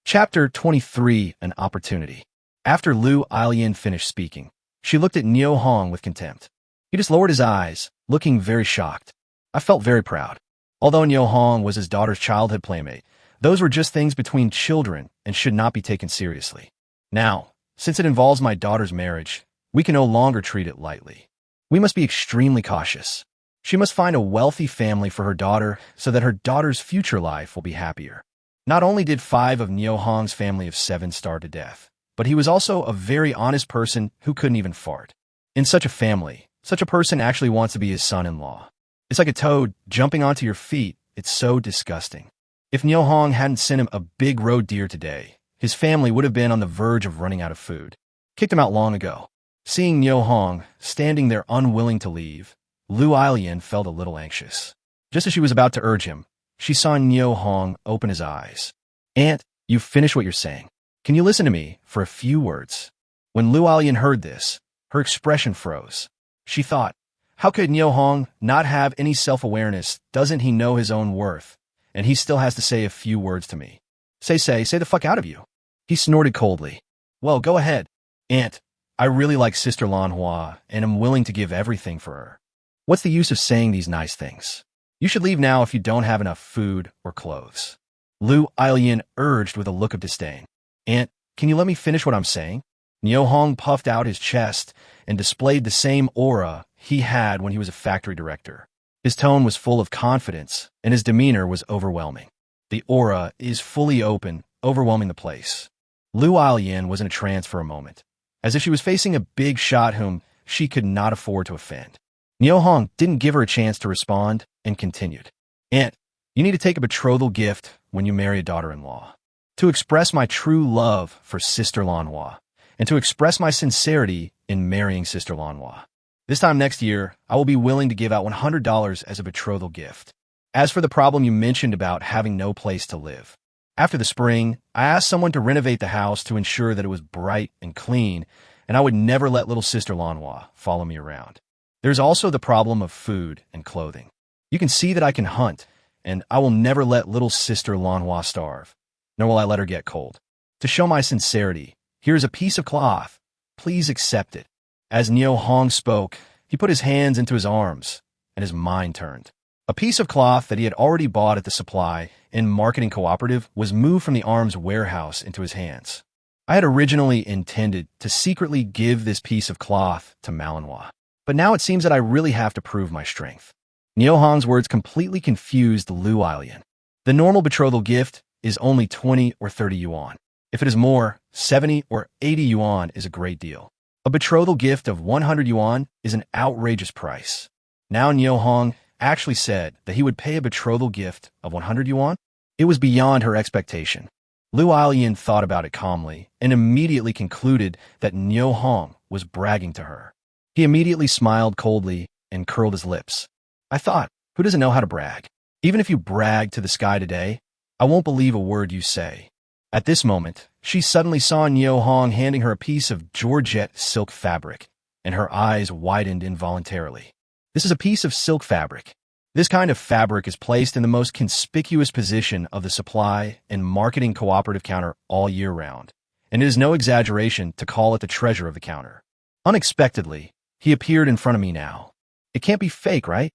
Chapter 23, An Opportunity. After Lu Alian finished speaking, She looked at Nyo Hong with contempt. He just lowered his eyes, looking very shocked. I felt very proud. Although Nyo Hong was his daughter's childhood playmate, those were just things between children and should not be taken seriously. Now, since it involves my daughter's marriage, we can no longer treat it lightly. We must be extremely cautious. She must find a wealthy family for her daughter so that her daughter's future life will be happier. Not only did 5 of Nyo Hong's family of 7 starve to death, but he was also a very honest person who couldn't even fart. In such a family, such a person actually wants to be his son-in-law. It's like a toad jumping onto your feet. It's so disgusting. If Nyo Hong hadn't sent him a big roe deer today, his family would have been on the verge of running out of food. Kicked him out long ago. Seeing Nyo Hong standing there unwilling to leave, Lu Ailian felt a little anxious. Just as she was about to urge him, she saw Nyo Hong open his eyes. "Aunt, you've finished what you're saying. Can you listen to me for a few words?" When Lu Ailian heard this, her expression froze. She thought, how could Nyo Hong not have any self-awareness? Doesn't he know his own worth? And he still has to say a few words to me. Say the fuck out of you. He snorted coldly. Well, go ahead. Aunt, I really like Sister Lanhua and am willing to give everything for her. What's the use of saying these nice things? You should leave now if you don't have enough food or clothes. Lu Ailian urged with a look of disdain. Aunt, can you let me finish what I'm saying? Nyo Hong puffed out his chest and displayed the same aura he had when he was a factory director. His tone was full of confidence, and his demeanor was overwhelming. The aura is fully open, overwhelming the place. Lu Ailian was in a trance for a moment, as if she was facing a big shot whom she could not afford to offend. Nyo Hong didn't give her a chance to respond and continued. Aunt, you need to take a betrothal gift when you marry a daughter-in-law. To express my true love for Sister Lanhua, and to express my sincerity in marrying Sister Lanhua. This time next year, I will be willing to give out $100 as a betrothal gift. As for the problem you mentioned about having no place to live, after the spring, I asked someone to renovate the house to ensure that it was bright and clean, and I would never let little Sister Lanhua follow me around. There's also the problem of food and clothing. You can see that I can hunt, and I will never let little Sister Lanhua starve, nor will I let her get cold. To show my sincerity, here is a piece of cloth. Please accept it. As Nyo Hong spoke, he put his hands into his arms, and his mind turned. A piece of cloth that he had already bought at the supply and marketing cooperative was moved from the arms warehouse into his hands. I had originally intended to secretly give this piece of cloth to Manhwa, but now it seems that I really have to prove my strength. Nyo Hong's words completely confused Lu Ailian. The normal betrothal gift is only 20 or 30 yuan. If it is more, 70 or 80 yuan is a great deal. A betrothal gift of 100 yuan is an outrageous price. Now Nyo Hong actually said that he would pay a betrothal gift of 100 yuan? It was beyond her expectation. Lu Ailian thought about it calmly and immediately concluded that Nyo Hong was bragging to her. He immediately smiled coldly and curled his lips. I thought, who doesn't know how to brag? Even if you brag to the sky today, I won't believe a word you say. At this moment, she suddenly saw Nyo Hong handing her a piece of Georgette silk fabric, and her eyes widened involuntarily. This is a piece of silk fabric. This kind of fabric is placed in the most conspicuous position of the supply and marketing cooperative counter all year round, and it is no exaggeration to call it the treasure of the counter. Unexpectedly, he appeared in front of me now. It can't be fake, right?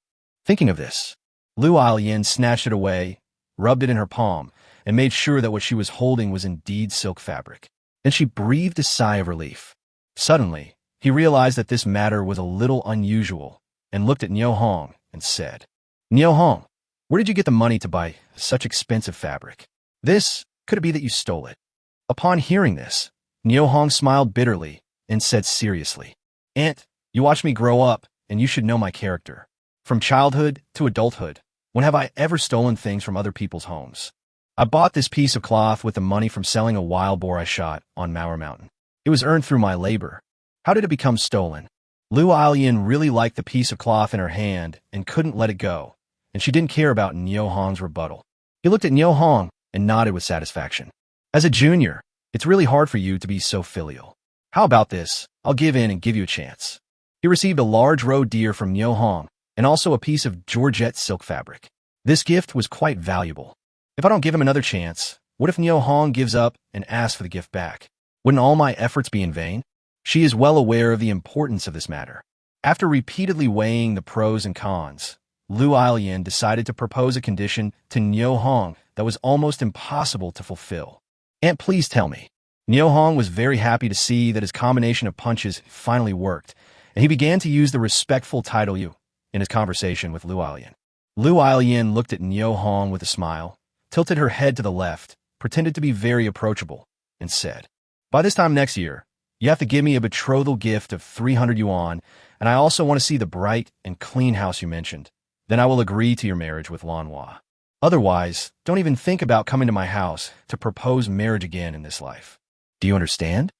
Thinking of this, Lu Ailian snatched it away, rubbed it in her palm, and made sure that what she was holding was indeed silk fabric. Then she breathed a sigh of relief. Suddenly, he realized that this matter was a little unusual, and looked at Nyo Hong and said, Nyo Hong, where did you get the money to buy such expensive fabric? Could it be that you stole it? Upon hearing this, Nyo Hong smiled bitterly and said seriously, Aunt, you watched me grow up, and you should know my character. From childhood to adulthood, when have I ever stolen things from other people's homes? I bought this piece of cloth with the money from selling a wild boar I shot on Mauer Mountain. It was earned through my labor. How did it become stolen? Lu Ailian really liked the piece of cloth in her hand and couldn't let it go, and she didn't care about Nyo Hong's rebuttal. He looked at Nyo Hong and nodded with satisfaction. As a junior, it's really hard for you to be so filial. How about this? I'll give in and give you a chance. He received a large roe deer from Nyo Hong and also a piece of Georgette silk fabric. This gift was quite valuable. If I don't give him another chance, what if Nyo Hong gives up and asks for the gift back? Wouldn't all my efforts be in vain? She is well aware of the importance of this matter. After repeatedly weighing the pros and cons, Lu Ailian decided to propose a condition to Niu Hong that was almost impossible to fulfill. "Aunt, please tell me." Niu Hong was very happy to see that his combination of punches finally worked, and he began to use the respectful title "you" in his conversation with Lu Ailian. Lu Ailian looked at Niu Hong with a smile, tilted her head to the left, pretended to be very approachable, and said, "By this time next year, you have to give me a betrothal gift of 300 yuan, and I also want to see the bright and clean house you mentioned. Then I will agree to your marriage with Lanhua. Otherwise, don't even think about coming to my house to propose marriage again in this life. Do you understand?"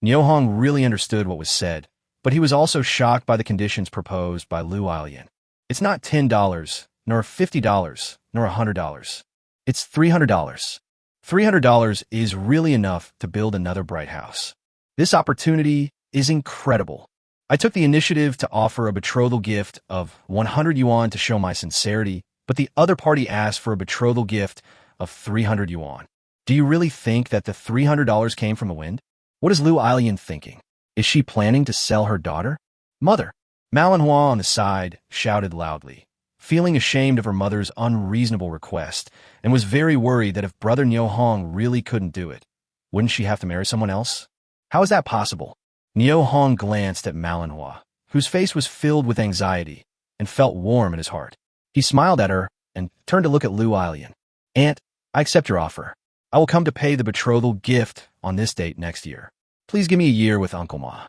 Niu Hong really understood what was said, but he was also shocked by the conditions proposed by Lu Ailian. "It's not $10, nor $50, nor $100. It's $300. $300 is really enough to build another bright house. This opportunity is incredible. I took the initiative to offer a betrothal gift of 100 yuan to show my sincerity, but the other party asked for a betrothal gift of 300 yuan. Do you really think that the $300 came from the wind? What is Lu Ailian thinking? Is she planning to sell her daughter? Mother!" Manhwa on the side shouted loudly, feeling ashamed of her mother's unreasonable request, and was very worried that if brother Niu Hong really couldn't do it, wouldn't she have to marry someone else? How is that possible? Niu Hong glanced at Manhwa, whose face was filled with anxiety, and felt warm in his heart. He smiled at her and turned to look at Lu Ailian. "Aunt, I accept your offer. I will come to pay the betrothal gift on this date next year. Please give me a year with Uncle Ma."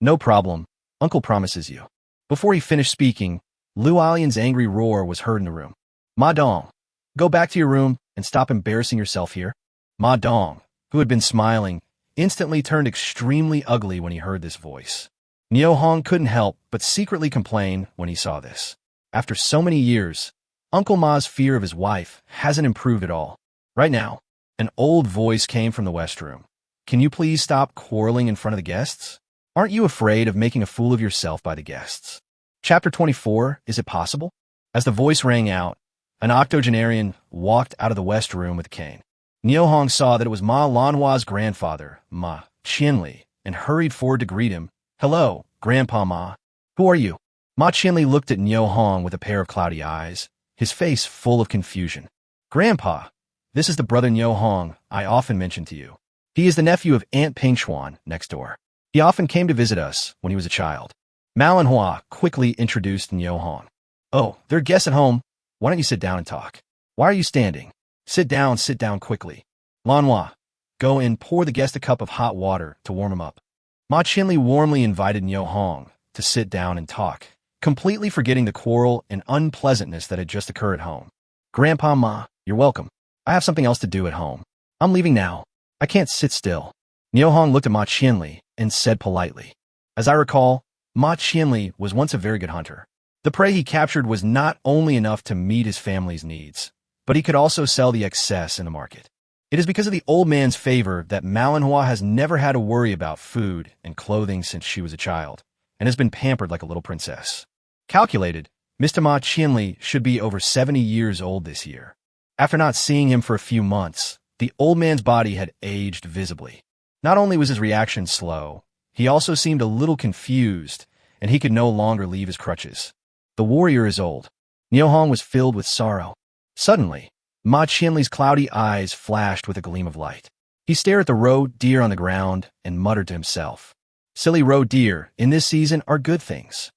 "No problem. Uncle promises you." Before he finished speaking, Lu Ailian's angry roar was heard in the room. "Ma Dong, go back to your room and stop embarrassing yourself here." Ma Dong, who had been smiling, instantly turned extremely ugly when he heard this voice. Niu Hong couldn't help but secretly complain when he saw this. After so many years, Uncle Ma's fear of his wife hasn't improved at all. Right now, an old voice came from the West Room. "Can you please stop quarreling in front of the guests? Aren't you afraid of making a fool of yourself by the guests?" Chapter 24, Is It Possible? As the voice rang out, an octogenarian walked out of the West Room with a cane. Niu Hong saw that it was Ma Lanhua's grandfather, Ma Qianli, and hurried forward to greet him. "Hello, Grandpa Ma. Who are you?" Ma Qianli looked at Niu Hong with a pair of cloudy eyes, his face full of confusion. "Grandpa, this is the brother Niu Hong I often mention to you. He is the nephew of Aunt Pingshuan next door. He often came to visit us when he was a child." Manhwa quickly introduced Niu Hong. "Oh, there are guests at home. Why don't you sit down and talk? Why are you standing? Sit down quickly. Lanhua, go and pour the guest a cup of hot water to warm him up." Ma Qianli warmly invited Niu Hong to sit down and talk, completely forgetting the quarrel and unpleasantness that had just occurred at home. "Grandpa Ma, you're welcome. I have something else to do at home. I'm leaving now. I can't sit still." Niu Hong looked at Ma Qianli and said politely, "As I recall, Ma Qianli was once a very good hunter. The prey he captured was not only enough to meet his family's needs, but he could also sell the excess in the market. It is because of the old man's favor that Manhwa has never had to worry about food and clothing since she was a child, and has been pampered like a little princess. Calculated, Mr. Ma Qianli should be over 70 years old this year. After not seeing him for a few months, the old man's body had aged visibly. Not only was his reaction slow, he also seemed a little confused, and he could no longer leave his crutches. The warrior is old." Niu Hong was filled with sorrow. Suddenly, Ma Qianli's cloudy eyes flashed with a gleam of light. He stared at the roe deer on the ground and muttered to himself, "Silly roe deer in this season are good things."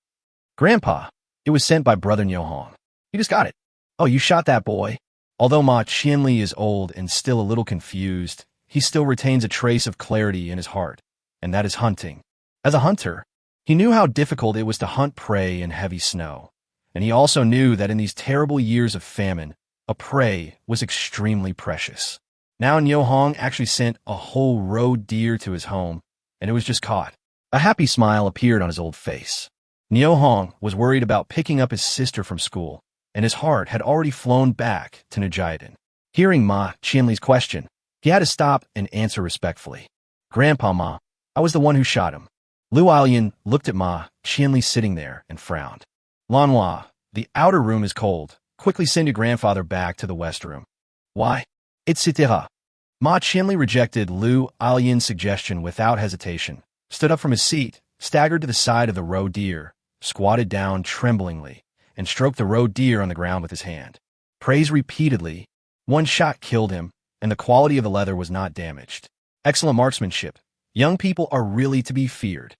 "Grandpa, it was sent by brother Niu Hong. You just got it." "Oh, you shot that boy." Although Ma Qianli is old and still a little confused, he still retains a trace of clarity in his heart, and that is hunting. As a hunter, he knew how difficult it was to hunt prey in heavy snow, and he also knew that in these terrible years of famine, a prey was extremely precious. Now Niu Hong actually sent a whole roe deer to his home, and it was just caught. A happy smile appeared on his old face. Niu Hong was worried about picking up his sister from school, and his heart had already flown back to Nujiden. Hearing Ma Qianli's question, he had to stop and answer respectfully. "Grandpa Ma, I was the one who shot him." Lu Ailian looked at Ma Qianli sitting there and frowned. "Lanhua, the outer room is cold. Quickly send your grandfather back to the West Room." "Why? Etc." Ma Qianli rejected Lu Ailian's suggestion without hesitation, stood up from his seat, staggered to the side of the roe deer, squatted down tremblingly, and stroked the roe deer on the ground with his hand. Praised repeatedly. One shot killed him, and the quality of the leather was not damaged. Excellent marksmanship. Young people are really to be feared.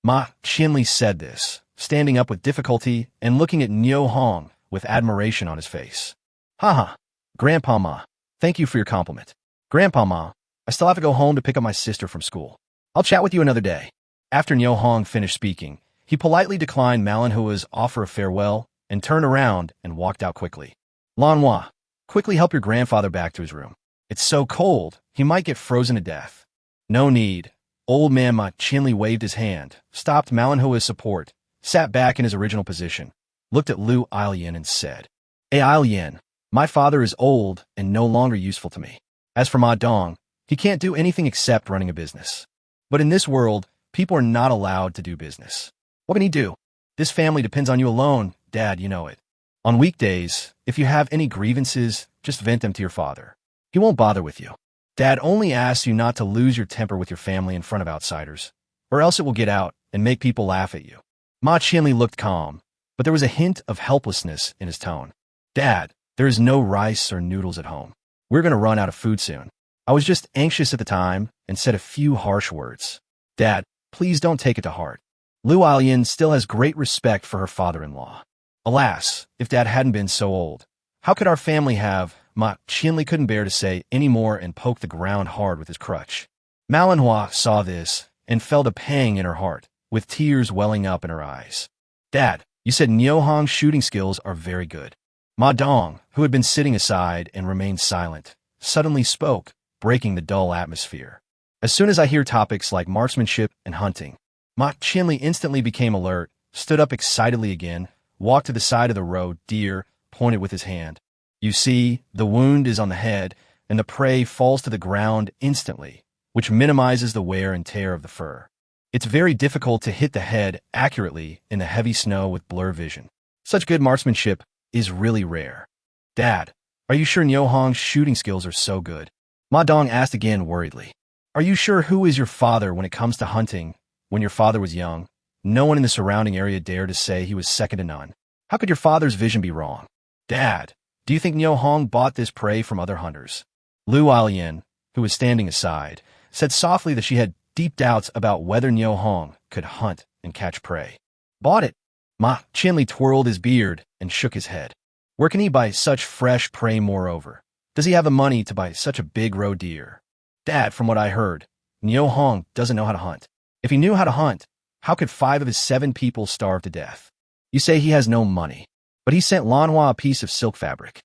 Ma Qianli said this, standing up with difficulty and looking at Niu Hong with admiration on his face. Haha, Grandpa Ma, thank you for your compliment. Grandpa Ma, I still have to go home to pick up my sister from school. I'll chat with you another day. After Niu Hong finished speaking, he politely declined Manhua's offer of farewell and turned around and walked out quickly. Lanhua, quickly help your grandfather back to his room. It's so cold, he might get frozen to death. No need. Old man Ma Qianli waved his hand, stopped Manhua's support, sat back in his original position, looked at Lu Ailian and said, Hey Ailian, my father is old and no longer useful to me. As for Ma Dong, he can't do anything except running a business. But in this world, people are not allowed to do business. What can he do? This family depends on you alone, Dad, you know it. On weekdays, if you have any grievances, just vent them to your father. He won't bother with you. Dad only asks you not to lose your temper with your family in front of outsiders, or else it will get out and make people laugh at you. Ma Qianli looked calm, but there was a hint of helplessness in his tone. Dad, there is no rice or noodles at home. We're going to run out of food soon. I was just anxious at the time and said a few harsh words. Dad, please don't take it to heart. Lu Ailian still has great respect for her father-in-law. Alas, if Dad hadn't been so old, how could our family have? Ma Qianli couldn't bear to say any more and poked the ground hard with his crutch. Manhwa saw this and felt a pang in her heart, with tears welling up in her eyes. Dad, you said Niu Hong's shooting skills are very good. Ma Dong, who had been sitting aside and remained silent, suddenly spoke, breaking the dull atmosphere. As soon as I hear topics like marksmanship and hunting, Ma Qianli instantly became alert, stood up excitedly again, walked to the side of the roe deer, pointed with his hand. You see, the wound is on the head, and the prey falls to the ground instantly, which minimizes the wear and tear of the fur. It's very difficult to hit the head accurately in the heavy snow with blur vision. Such good marksmanship is really rare. Dad, are you sure Niu Hong's shooting skills are so good? Ma Dong asked again worriedly. Are you sure who is your father when it comes to hunting? When your father was young, no one in the surrounding area dared to say he was second to none. How could your father's vision be wrong? Dad, do you think Niu Hong bought this prey from other hunters? Lu Ailian, who was standing aside, said softly that she had deep doubts about whether Niu Hong could hunt and catch prey. Bought it. Ma Qianli twirled his beard and shook his head. Where can he buy such fresh prey moreover? Does he have the money to buy such a big roe deer? Dad, from what I heard, Niu Hong doesn't know how to hunt. If he knew how to hunt, how could 5 of his 7 people starve to death? You say he has no money, but he sent Lanhua a piece of silk fabric.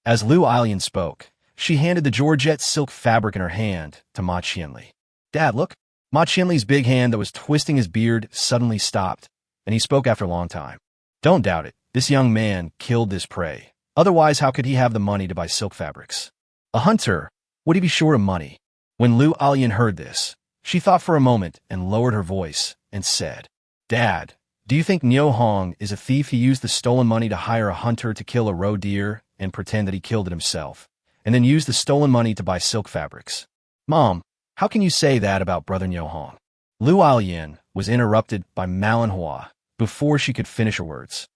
As Lu Ailian spoke, she handed the georgette silk fabric in her hand to Ma Qianli. Dad, look. Ma Qianli's big hand that was twisting his beard suddenly stopped, and he spoke after a long time. Don't doubt it. This young man killed this prey. Otherwise, how could he have the money to buy silk fabrics? A hunter, would he be short of money? When Lu Ailian heard this, she thought for a moment and lowered her voice and said, Dad, do you think Niu Hong is a thief? He used the stolen money to hire a hunter to kill a roe deer and pretend that he killed it himself, and then used the stolen money to buy silk fabrics. Mom, how can you say that about brother Niu Hong? Lu Ailian was interrupted by Manhwa before she could finish her words.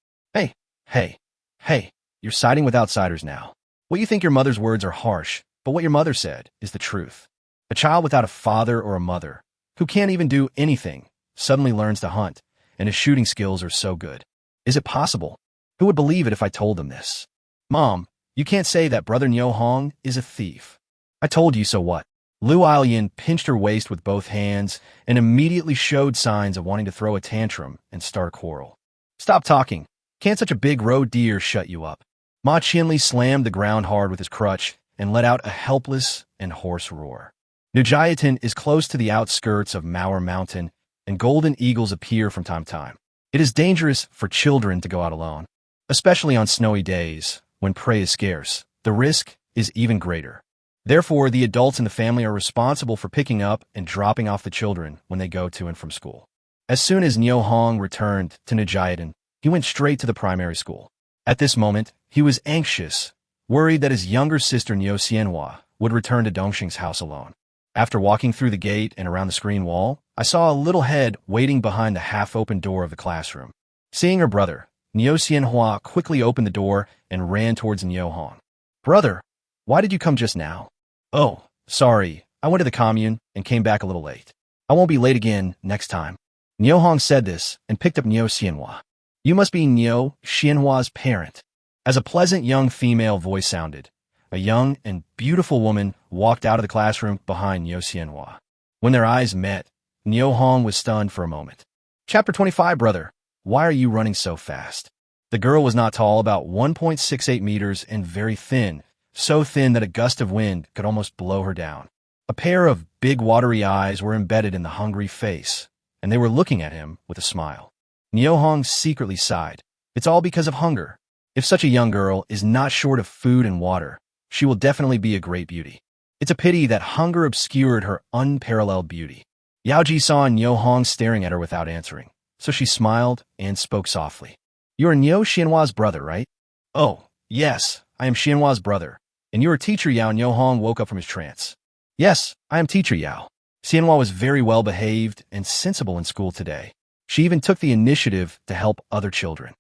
Hey, you're siding with outsiders now. What you think your mother's words are harsh, but what your mother said is the truth. A child without a father or a mother, who can't even do anything, suddenly learns to hunt, and his shooting skills are so good. Is it possible? Who would believe it if I told them this? Mom, you can't say that brother Niu Hong is a thief. I told you, so what? Lu Ailian pinched her waist with both hands and immediately showed signs of wanting to throw a tantrum and start a quarrel. Stop talking. Can't such a big roe deer shut you up? Ma Qianli slammed the ground hard with his crutch and let out a helpless and hoarse roar. Nujiatan is close to the outskirts of Mauer Mountain, and golden eagles appear from time to time. It is dangerous for children to go out alone, especially on snowy days when prey is scarce. The risk is even greater. Therefore, the adults in the family are responsible for picking up and dropping off the children when they go to and from school. As soon as Niu Hong returned to Nujiatan, he went straight to the primary school. At this moment, he was anxious, worried that his younger sister Niu Xianhua would return to Dongxing's house alone. After walking through the gate and around the screen wall, I saw a little head waiting behind the half-open door of the classroom. Seeing her brother, Niu Xianhua quickly opened the door and ran towards Niu Hong. Brother, why did you come just now? Oh, sorry, I went to the commune and came back a little late. I won't be late again next time. Niu Hong said this and picked up Niu Xianhua. You must be Niu Xianhua's parent. As a pleasant young female voice sounded, a young and beautiful woman walked out of the classroom behind Niu Xianhua. When their eyes met, Niu Hong was stunned for a moment. Chapter 25, brother. Why are you running so fast? The girl was not tall, about 1.68 meters, and very thin, so thin that a gust of wind could almost blow her down. A pair of big watery eyes were embedded in the hungry face, and they were looking at him with a smile. Niu Hong secretly sighed. It's all because of hunger. If such a young girl is not short of food and water, she will definitely be a great beauty. It's a pity that hunger obscured her unparalleled beauty. Yao Ji saw Niu Hong staring at her without answering, so she smiled and spoke softly. You are Niu Xianhua's brother, right? Oh, yes, I am Xianhua's brother. And you are teacher Yao. Niu Hong woke up from his trance. Yes, I am teacher Yao. Xianhua was very well behaved and sensible in school today. She even took the initiative to help other children.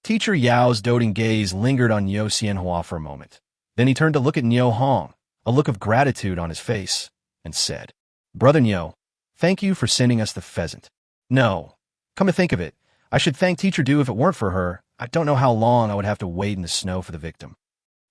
Teacher Yao's doting gaze lingered on Niu Xianhua for a moment. Then he turned to look at Niu Hong, a look of gratitude on his face, and said, Brother Niu, thank you for sending us the pheasant. No, come to think of it, I should thank Teacher Du. If it weren't for her, I don't know how long I would have to wait in the snow for the victim.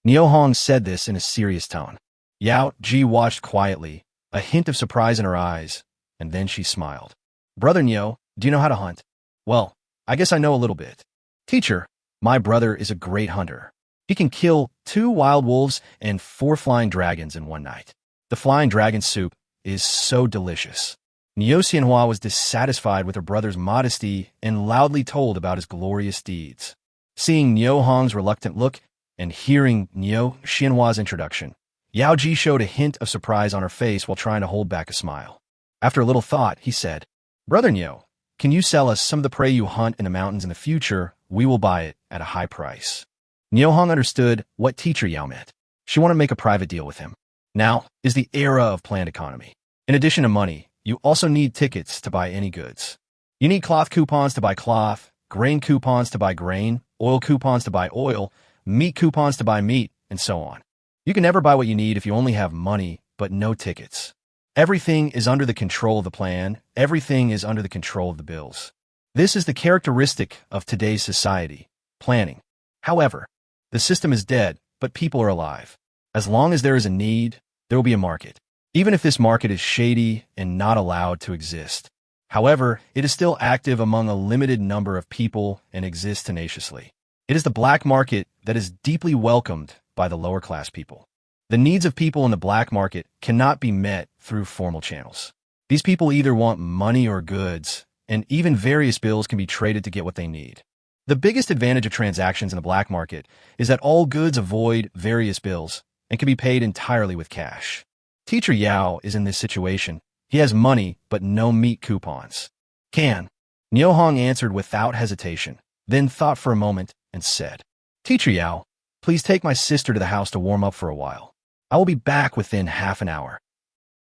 Niu Hong said this in a serious tone. Yao Ji watched quietly, a hint of surprise in her eyes, and then she smiled. Brother Niu, do you know how to hunt? Well, I guess I know a little bit. Teacher, my brother is a great hunter. He can kill 2 wild wolves and 4 flying dragons in one night. The flying dragon soup is so delicious. Niu Xianhua was dissatisfied with her brother's modesty and loudly told about his glorious deeds. Seeing Niu Hong's reluctant look and hearing Niu Xianhua's introduction, Yao Ji showed a hint of surprise on her face while trying to hold back a smile. After a little thought, he said, Brother Niu, can you sell us some of the prey you hunt in the mountains in the future? We will buy it at a high price. Niu Hong understood what Teacher Yao meant. She wanted to make a private deal with him. Now is the era of planned economy. In addition to money, you also need tickets to buy any goods. You need cloth coupons to buy cloth, grain coupons to buy grain, oil coupons to buy oil, meat coupons to buy meat, and so on. You can never buy what you need if you only have money, but no tickets. Everything is under the control of the plan. Everything is under the control of the bills. This is the characteristic of today's society, planning. However, the system is dead, but people are alive. As long as there is a need, there will be a market, even if this market is shady and not allowed to exist. However, it is still active among a limited number of people and exists tenaciously. It is the black market that is deeply welcomed by the lower class people. The needs of people in the black market cannot be met through formal channels. These people either want money or goods, and even various bills can be traded to get what they need. The biggest advantage of transactions in the black market is that all goods avoid various bills and can be paid entirely with cash. Teacher Yao is in this situation. He has money, but no meat coupons. Can? Niu Hong answered without hesitation, then thought for a moment and said, Teacher Yao, please take my sister to the house to warm up for a while. I will be back within half an hour.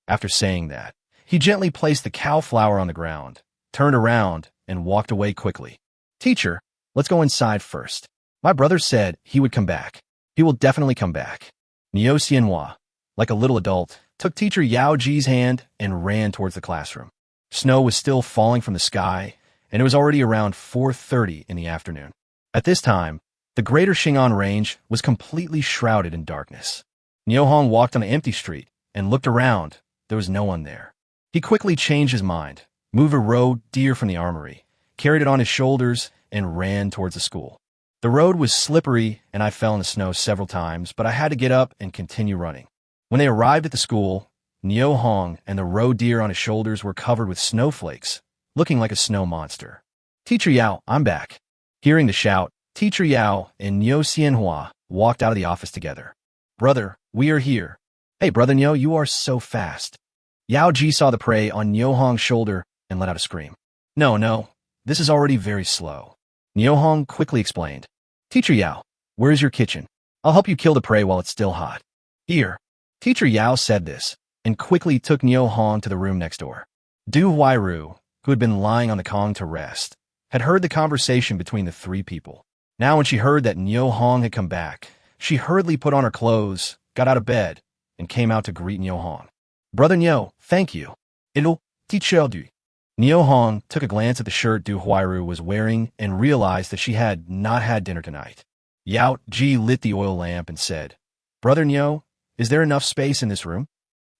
After saying that, he gently placed the cow flour on the ground, turned around, and walked away quickly. Teacher, let's go inside first. My brother said he would come back. He will definitely come back. Niu Xianhua, like a little adult, took Teacher Yao Ji's hand and ran towards the classroom. Snow was still falling from the sky, and it was already around 4:30 in the afternoon. At this time, the greater Xing'an range was completely shrouded in darkness. Niu Hong walked on an empty street and looked around. There was no one there. He quickly changed his mind, moved a roe deer from the armory, carried it on his shoulders, and ran towards the school. The road was slippery, and I fell in the snow several times, but I had to get up and continue running. When they arrived at the school, Niu Hong and the roe deer on his shoulders were covered with snowflakes, looking like a snow monster. Teacher Yao, I'm back. Hearing the shout, Teacher Yao and Niu Xianhua walked out of the office together. Brother, we are here. Hey, Brother Niu, you are so fast. Yao Ji saw the prey on Niu Hong's shoulder and let out a scream. No, this is already very slow. Niu Hong quickly explained. Teacher Yao, where is your kitchen? I'll help you kill the prey while it's still hot. Here. Teacher Yao said this, and quickly took Niu Hong to the room next door. Du Huairu, who had been lying on the Kong to rest, had heard the conversation between the three people. Now when she heard that Niu Hong had come back, she hurriedly put on her clothes, got out of bed, and came out to greet Niu Hong. Brother Niu, thank you. It'll teach you. Niu Hong took a glance at the shirt Du Huairu was wearing and realized that she had not had dinner tonight. Yao Ji lit the oil lamp and said, Brother Niu, is there enough space in this room?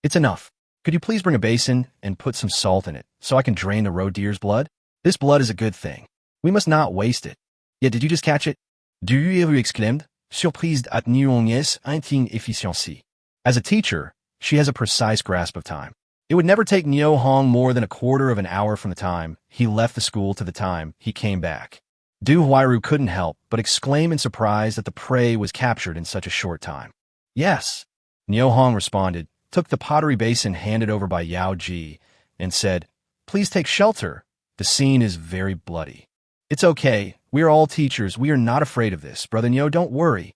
It's enough. Could you please bring a basin and put some salt in it so I can drain the roe deer's blood? This blood is a good thing. We must not waste it. Yeah, did you just catch it? Du Huairu exclaimed, surprised at Niu Hong's inefficiency. As a teacher, she has a precise grasp of time. It would never take Niu Hong more than a quarter of an hour from the time he left the school to the time he came back. Du Huairu couldn't help but exclaim in surprise that the prey was captured in such a short time. Yes, Niu Hong responded, took the pottery basin handed over by Yao Ji, and said, Please take shelter. The scene is very bloody. It's okay. We are all teachers. We are not afraid of this. Brother Niu, don't worry.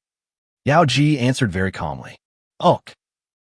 Yao Ji answered very calmly. Ugh.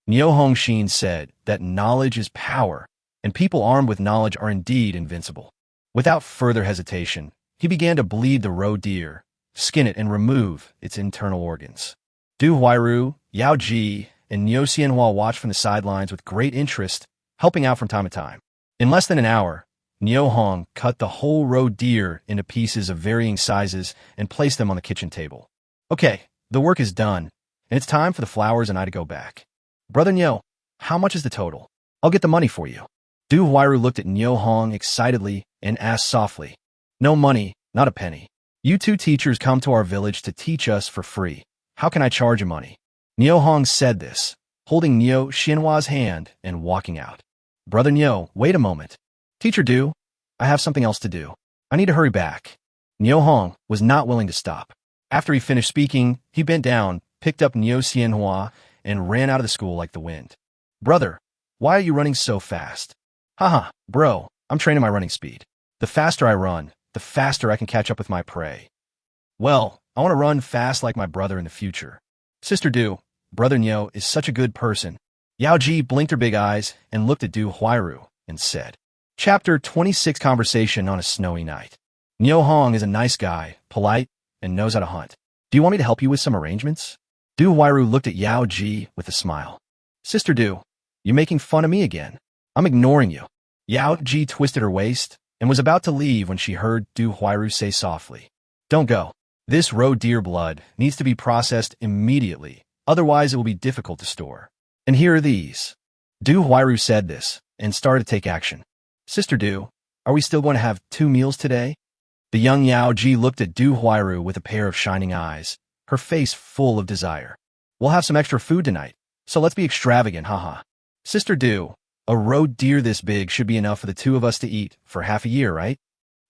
Niu Hongxin said that knowledge is power, and people armed with knowledge are indeed invincible. Without further hesitation, he began to bleed the roe deer, skin it, and remove its internal organs. Du Huairu, Yao Ji, and Niu Xianhua watched from the sidelines with great interest, helping out from time to time. In less than an hour, Niu Hong cut the whole roe deer into pieces of varying sizes and placed them on the kitchen table. Okay, the work is done, and it's time for the flowers and I to go back. Brother Niu, how much is the total? I'll get the money for you. Du Huairu looked at Niu Hong excitedly and asked softly, No money, not a penny. You two teachers come to our village to teach us for free. How can I charge you money? Niu Hong said this, holding Niu Xianhua's hand and walking out. Brother Niu, wait a moment. Teacher Du, I have something else to do. I need to hurry back. Niu Hong was not willing to stop. After he finished speaking, he bent down, picked up Niu Xianhua, and ran out of the school like the wind. Brother, why are you running so fast? Haha, bro, I'm training my running speed. The faster I run, the faster I can catch up with my prey. Well, I want to run fast like my brother in the future. Sister Du, Brother Niu is such a good person. Yao Ji blinked her big eyes and looked at Du Huairu and said, Chapter 26 Conversation on a Snowy Night. Niu Hong is a nice guy, polite, and knows how to hunt. Do you want me to help you with some arrangements? Du Huairu looked at Yao Ji with a smile. Sister Du, you're making fun of me again. I'm ignoring you. Yao Ji twisted her waist and was about to leave when she heard Du Huairu say softly, Don't go. This roe deer blood needs to be processed immediately, otherwise it will be difficult to store. And here are these. Du Huairu said this and started to take action. Sister Du, are we still going to have 2 meals today? The young Yao Ji looked at Du Huairu with a pair of shining eyes, her face full of desire. We'll have some extra food tonight, so let's be extravagant, haha. Sister Du, a roe deer this big should be enough for the 2 of us to eat for half a year, right?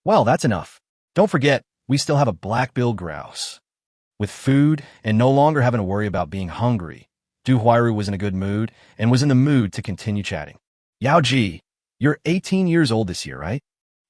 Well, that's enough. Don't forget, we still have a black-billed grouse. With food and no longer having to worry about being hungry, Du Huairu was in a good mood and was in the mood to continue chatting. Yao Ji, you're 18 years old this year, right?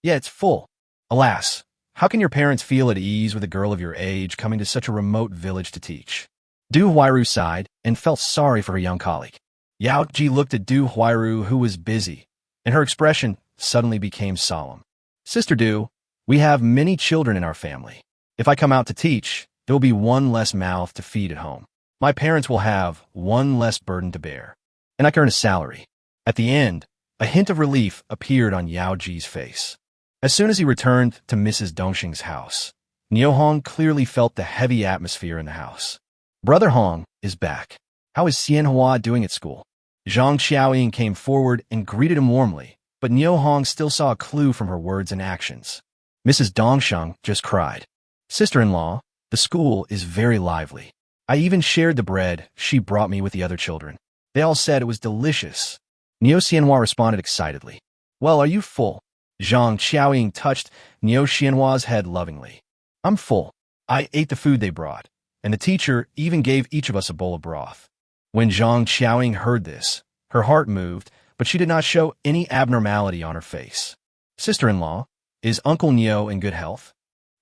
Yeah, it's full. Alas, how can your parents feel at ease with a girl of your age coming to such a remote village to teach? Du Huairu sighed and felt sorry for her young colleague. Yao Ji looked at Du Huairu, who was busy, and her expression suddenly became solemn. Sister Du, we have many children in our family. If I come out to teach, there will be 1 less mouth to feed at home. My parents will have 1 less burden to bear, and I can earn a salary. At the end, a hint of relief appeared on Yao Ji's face. As soon as he returned to Mrs. Dongxing's house, Niu Hong clearly felt the heavy atmosphere in the house. Brother Hong is back. How is Xianhua doing at school? Zhang Xiaoying came forward and greeted him warmly, but Niu Hong still saw a clue from her words and actions. Mrs. Dongxing just cried. Sister-in-law, the school is very lively. I even shared the bread she brought me with the other children. They all said it was delicious. Niu Xianhua responded excitedly. Well, are you full? Zhang Xiaoying touched Niu Xianhua's head lovingly. I'm full. I ate the food they brought, and the teacher even gave each of us a bowl of broth. When Zhang Xiaoying heard this, her heart moved, but she did not show any abnormality on her face. Sister-in-law, is Uncle Niu in good health?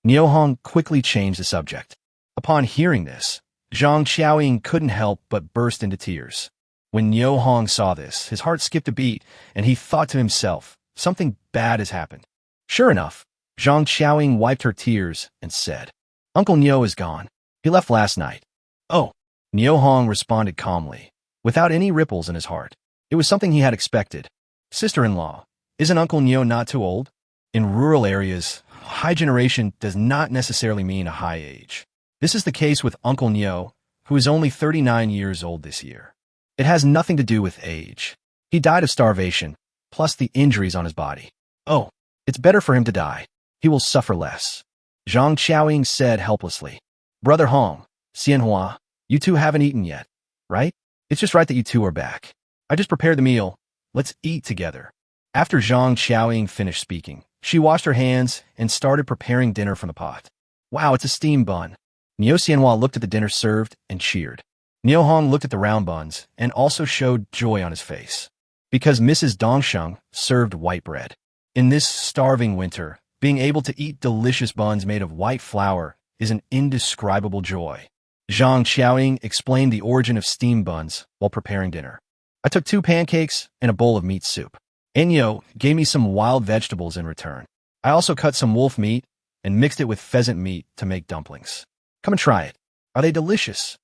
Niu Hong quickly changed the subject. Upon hearing this, Zhang Xiaoying couldn't help but burst into tears. When Niu Hong saw this, his heart skipped a beat, and he thought to himself, Something bad has happened. Sure enough, Zhang Xiaoying wiped her tears and said, Uncle Niu is gone. He left last night. Oh, Niu Hong responded calmly, without any ripples in his heart. It was something he had expected. Sister-in-law, isn't Uncle Niu not too old? In rural areas, high generation does not necessarily mean a high age. This is the case with Uncle Niu, who is only 39 years old this year. It has nothing to do with age. He died of starvation, plus the injuries on his body. Oh, it's better for him to die. He will suffer less. Zhang Xiaoying said helplessly. Brother Hong, Xianhua, you two haven't eaten yet, right? It's just right that you two are back. I just prepared the meal. Let's eat together. After Zhang Xiaoying finished speaking, she washed her hands and started preparing dinner from the pot. Wow, it's a steamed bun. Niu Xianhua looked at the dinner served and cheered. Niu Hong looked at the round buns and also showed joy on his face. Because Mrs. Dongsheng served white bread. In this starving winter, being able to eat delicious buns made of white flour is an indescribable joy. Zhang Xiaoying explained the origin of steamed buns while preparing dinner. I took 2 pancakes and a bowl of meat soup. Enyo gave me some wild vegetables in return. I also cut some wolf meat and mixed it with pheasant meat to make dumplings. Come and try it. Are they delicious?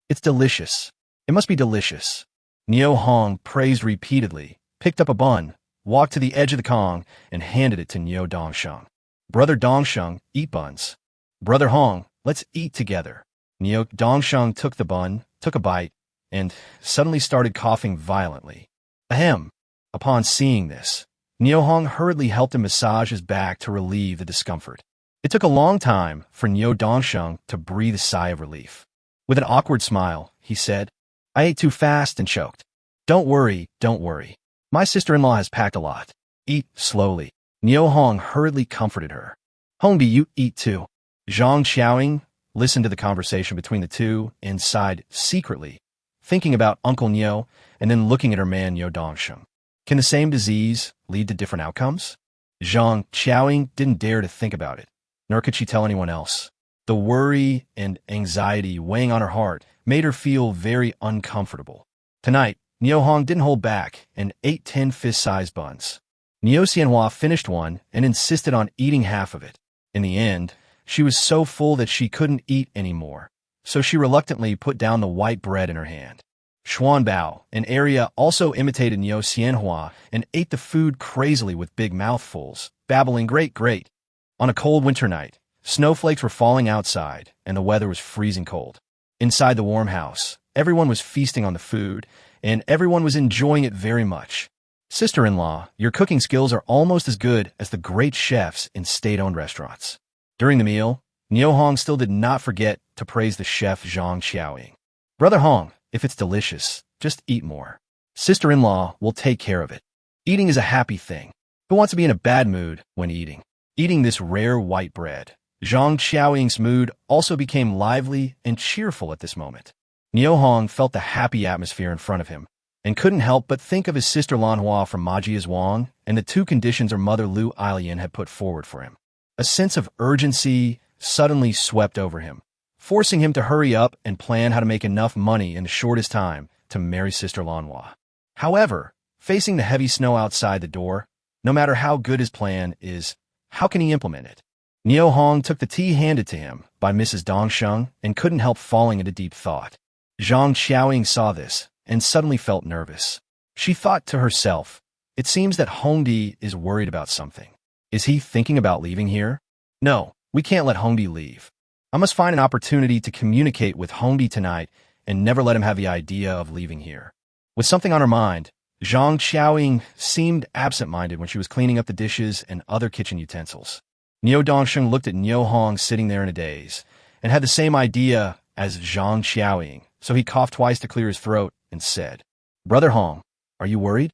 It's delicious. It must be delicious. Niu Hong praised repeatedly, picked up a bun, walked to the edge of the Kong, and handed it to Niu Dongsheng. Brother Dongsheng, eat buns. Brother Hong, let's eat together. Niu Dongsheng took the bun, took a bite, and suddenly started coughing violently. Ahem. Upon seeing this, Niu Hong hurriedly helped him massage his back to relieve the discomfort. It took a long time for Niu Dongsheng to breathe a sigh of relief. With an awkward smile, he said, I ate too fast and choked. Don't worry, don't worry. My sister-in-law has packed a lot. Eat slowly. Niu Hong hurriedly comforted her. Hongbi, you eat too. Zhang Xiaoying listened to the conversation between the two and sighed secretly, thinking about Uncle Niu and then looking at her man Niu Dongsheng. Can the same disease lead to different outcomes? Zhang Xiaoying didn't dare to think about it, nor could she tell anyone else. The worry and anxiety weighing on her heart made her feel very uncomfortable. Tonight, Niu Hong didn't hold back and ate 10 fist-sized buns. Niu Xianhua finished one and insisted on eating half of it. In the end, she was so full that she couldn't eat anymore, so she reluctantly put down the white bread in her hand. Xuanbao, an area, also imitated Niu Xianhua and ate the food crazily with big mouthfuls, babbling great, great. On a cold winter night, snowflakes were falling outside and the weather was freezing cold. Inside the warm house, everyone was feasting on the food, and everyone was enjoying it very much. Sister-in-law, your cooking skills are almost as good as the great chefs in state-owned restaurants. During the meal, Niu Hong still did not forget to praise the chef Zhang Xiaoying. Brother Hong, if it's delicious, just eat more. Sister-in-law will take care of it. Eating is a happy thing. Who wants to be in a bad mood when eating? Eating this rare white bread, Zhang Xiaoying's mood also became lively and cheerful at this moment. Niu Hong felt the happy atmosphere in front of him, and couldn't help but think of his sister Lanhua from Majia's Wang and the 2 conditions her mother Lu Ailian had put forward for him. A sense of urgency suddenly swept over him, forcing him to hurry up and plan how to make enough money in the shortest time to marry Sister Lanhua. However, facing the heavy snow outside the door, no matter how good his plan is, how can he implement it? Niu Hong took the tea handed to him by Mrs. Dongsheng and couldn't help falling into deep thought. Zhang Xiaoying saw this and suddenly felt nervous. She thought to herself, it seems that Hongdi is worried about something. Is he thinking about leaving here? No, we can't let Hongdi leave. I must find an opportunity to communicate with Hongdi tonight and never let him have the idea of leaving here. With something on her mind, Zhang Xiaoying seemed absent-minded when she was cleaning up the dishes and other kitchen utensils. Niu Dongsheng looked at Niu Hong sitting there in a daze and had the same idea as Zhang Xiaoying, so he coughed twice to clear his throat and said, Brother Hong, are you worried?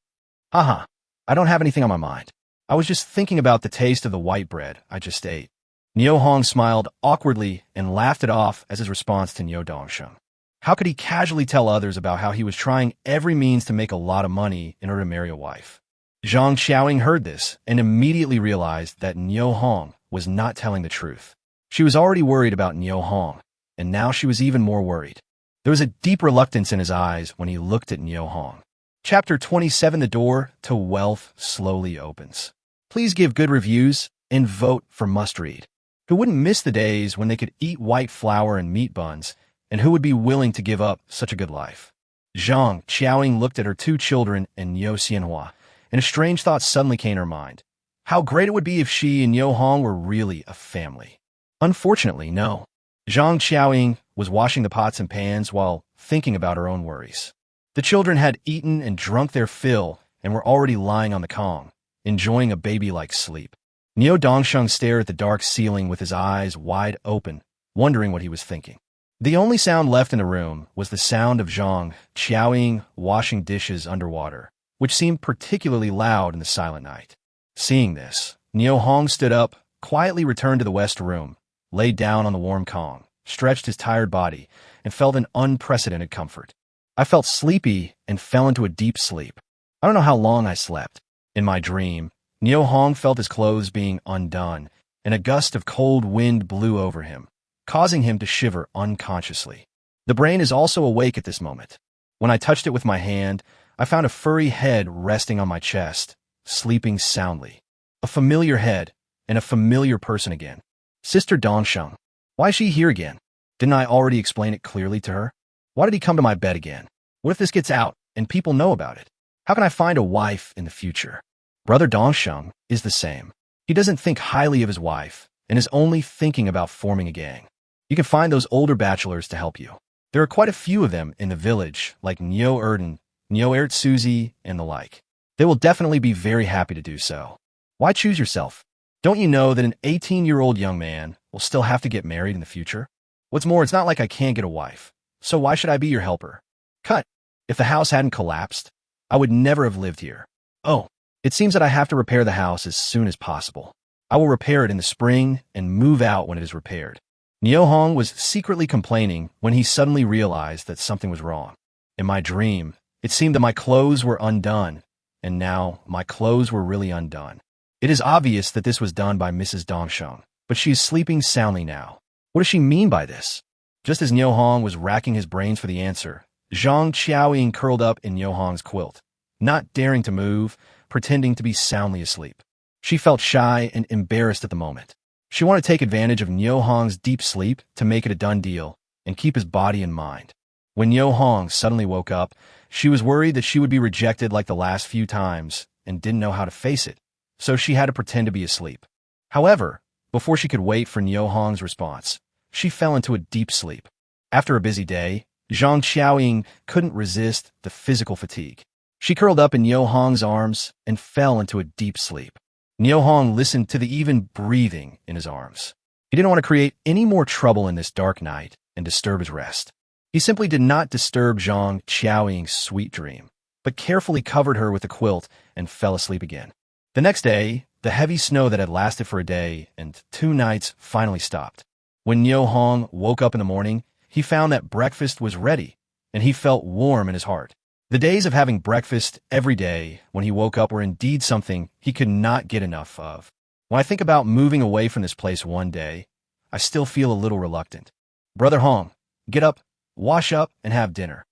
Haha, I don't have anything on my mind. I was just thinking about the taste of the white bread I just ate. Niu Hong smiled awkwardly and laughed it off as his response to Niu Dongsheng. How could he casually tell others about how he was trying every means to make a lot of money in order to marry a wife? Zhang Xiaoying heard this and immediately realized that Niu Hong was not telling the truth. She was already worried about Niu Hong, and now she was even more worried. There was a deep reluctance in his eyes when he looked at Niu Hong. Chapter 27: The door to wealth slowly opens. Please give good reviews and vote for must read. Who wouldn't miss the days when they could eat white flour and meat buns, and who would be willing to give up such a good life? Zhang Qiaoying looked at her two children and Niu Xianhua, and a strange thought suddenly came to her mind. How great it would be if she and Niu Hong were really a family. Unfortunately, no. Zhang Qiaoying was washing the pots and pans while thinking about her own worries. The children had eaten and drunk their fill and were already lying on the Kong, enjoying a baby-like sleep. Niu Dongsheng stared at the dark ceiling with his eyes wide open, wondering what he was thinking. The only sound left in the room was the sound of Zhang Qiaoying washing dishes underwater, which seemed particularly loud in the silent night. Seeing this, Niu Hong stood up, quietly returned to the west room, laid down on the warm Kong, stretched his tired body, and felt an unprecedented comfort. I felt sleepy and fell into a deep sleep. I don't know how long I slept. In my dream, Niu Hong felt his clothes being undone, and a gust of cold wind blew over him, causing him to shiver unconsciously. The brain is also awake at this moment. When I touched it with my hand, I found a furry head resting on my chest, sleeping soundly. A familiar head, and a familiar person again. Sister Dongsheng. Why is she here again? Didn't I already explain it clearly to her? Why did he come to my bed again? What if this gets out and people know about it? How can I find a wife in the future? Brother Dongsheng is the same. He doesn't think highly of his wife and is only thinking about forming a gang. You can find those older bachelors to help you. There are quite a few of them in the village, like Niu Erden, Niu Ertsuzi, and the like. They will definitely be very happy to do so. Why choose yourself? Don't you know that an 18-year-old young man will still have to get married in the future? What's more, it's not like I can't get a wife. So why should I be your helper? Cut. If the house hadn't collapsed, I would never have lived here. Oh, it seems that I have to repair the house as soon as possible. I will repair it in the spring and move out when it is repaired. Niu Hong was secretly complaining when he suddenly realized that something was wrong. In my dream, it seemed that my clothes were undone, and now my clothes were really undone. It is obvious that this was done by Mrs. Dongsheng, but she is sleeping soundly now. What does she mean by this? Just as Niu Hong was racking his brains for the answer, Zhang Qiaoying curled up in Niu Hong's quilt, not daring to move, pretending to be soundly asleep. She felt shy and embarrassed at the moment. She wanted to take advantage of Niu Hong's deep sleep to make it a done deal and keep his body in mind. When Niu Hong suddenly woke up, she was worried that she would be rejected like the last few times and didn't know how to face it, so she had to pretend to be asleep. However, before she could wait for Niu Hong's response, she fell into a deep sleep. After a busy day, Zhang Qiaoying couldn't resist the physical fatigue. She curled up in Niu Hong's arms and fell into a deep sleep. Niu Hong listened to the even breathing in his arms. He didn't want to create any more trouble in this dark night and disturb his rest. He simply did not disturb Zhang Qiaoying's sweet dream, but carefully covered her with a quilt and fell asleep again. The next day, the heavy snow that had lasted for a day and 2 nights finally stopped. When Niu Hong woke up in the morning, he found that breakfast was ready, and he felt warm in his heart. The days of having breakfast every day when he woke up were indeed something he could not get enough of. When I think about moving away from this place one day, I still feel a little reluctant. Brother Hong, get up, wash up, and have dinner.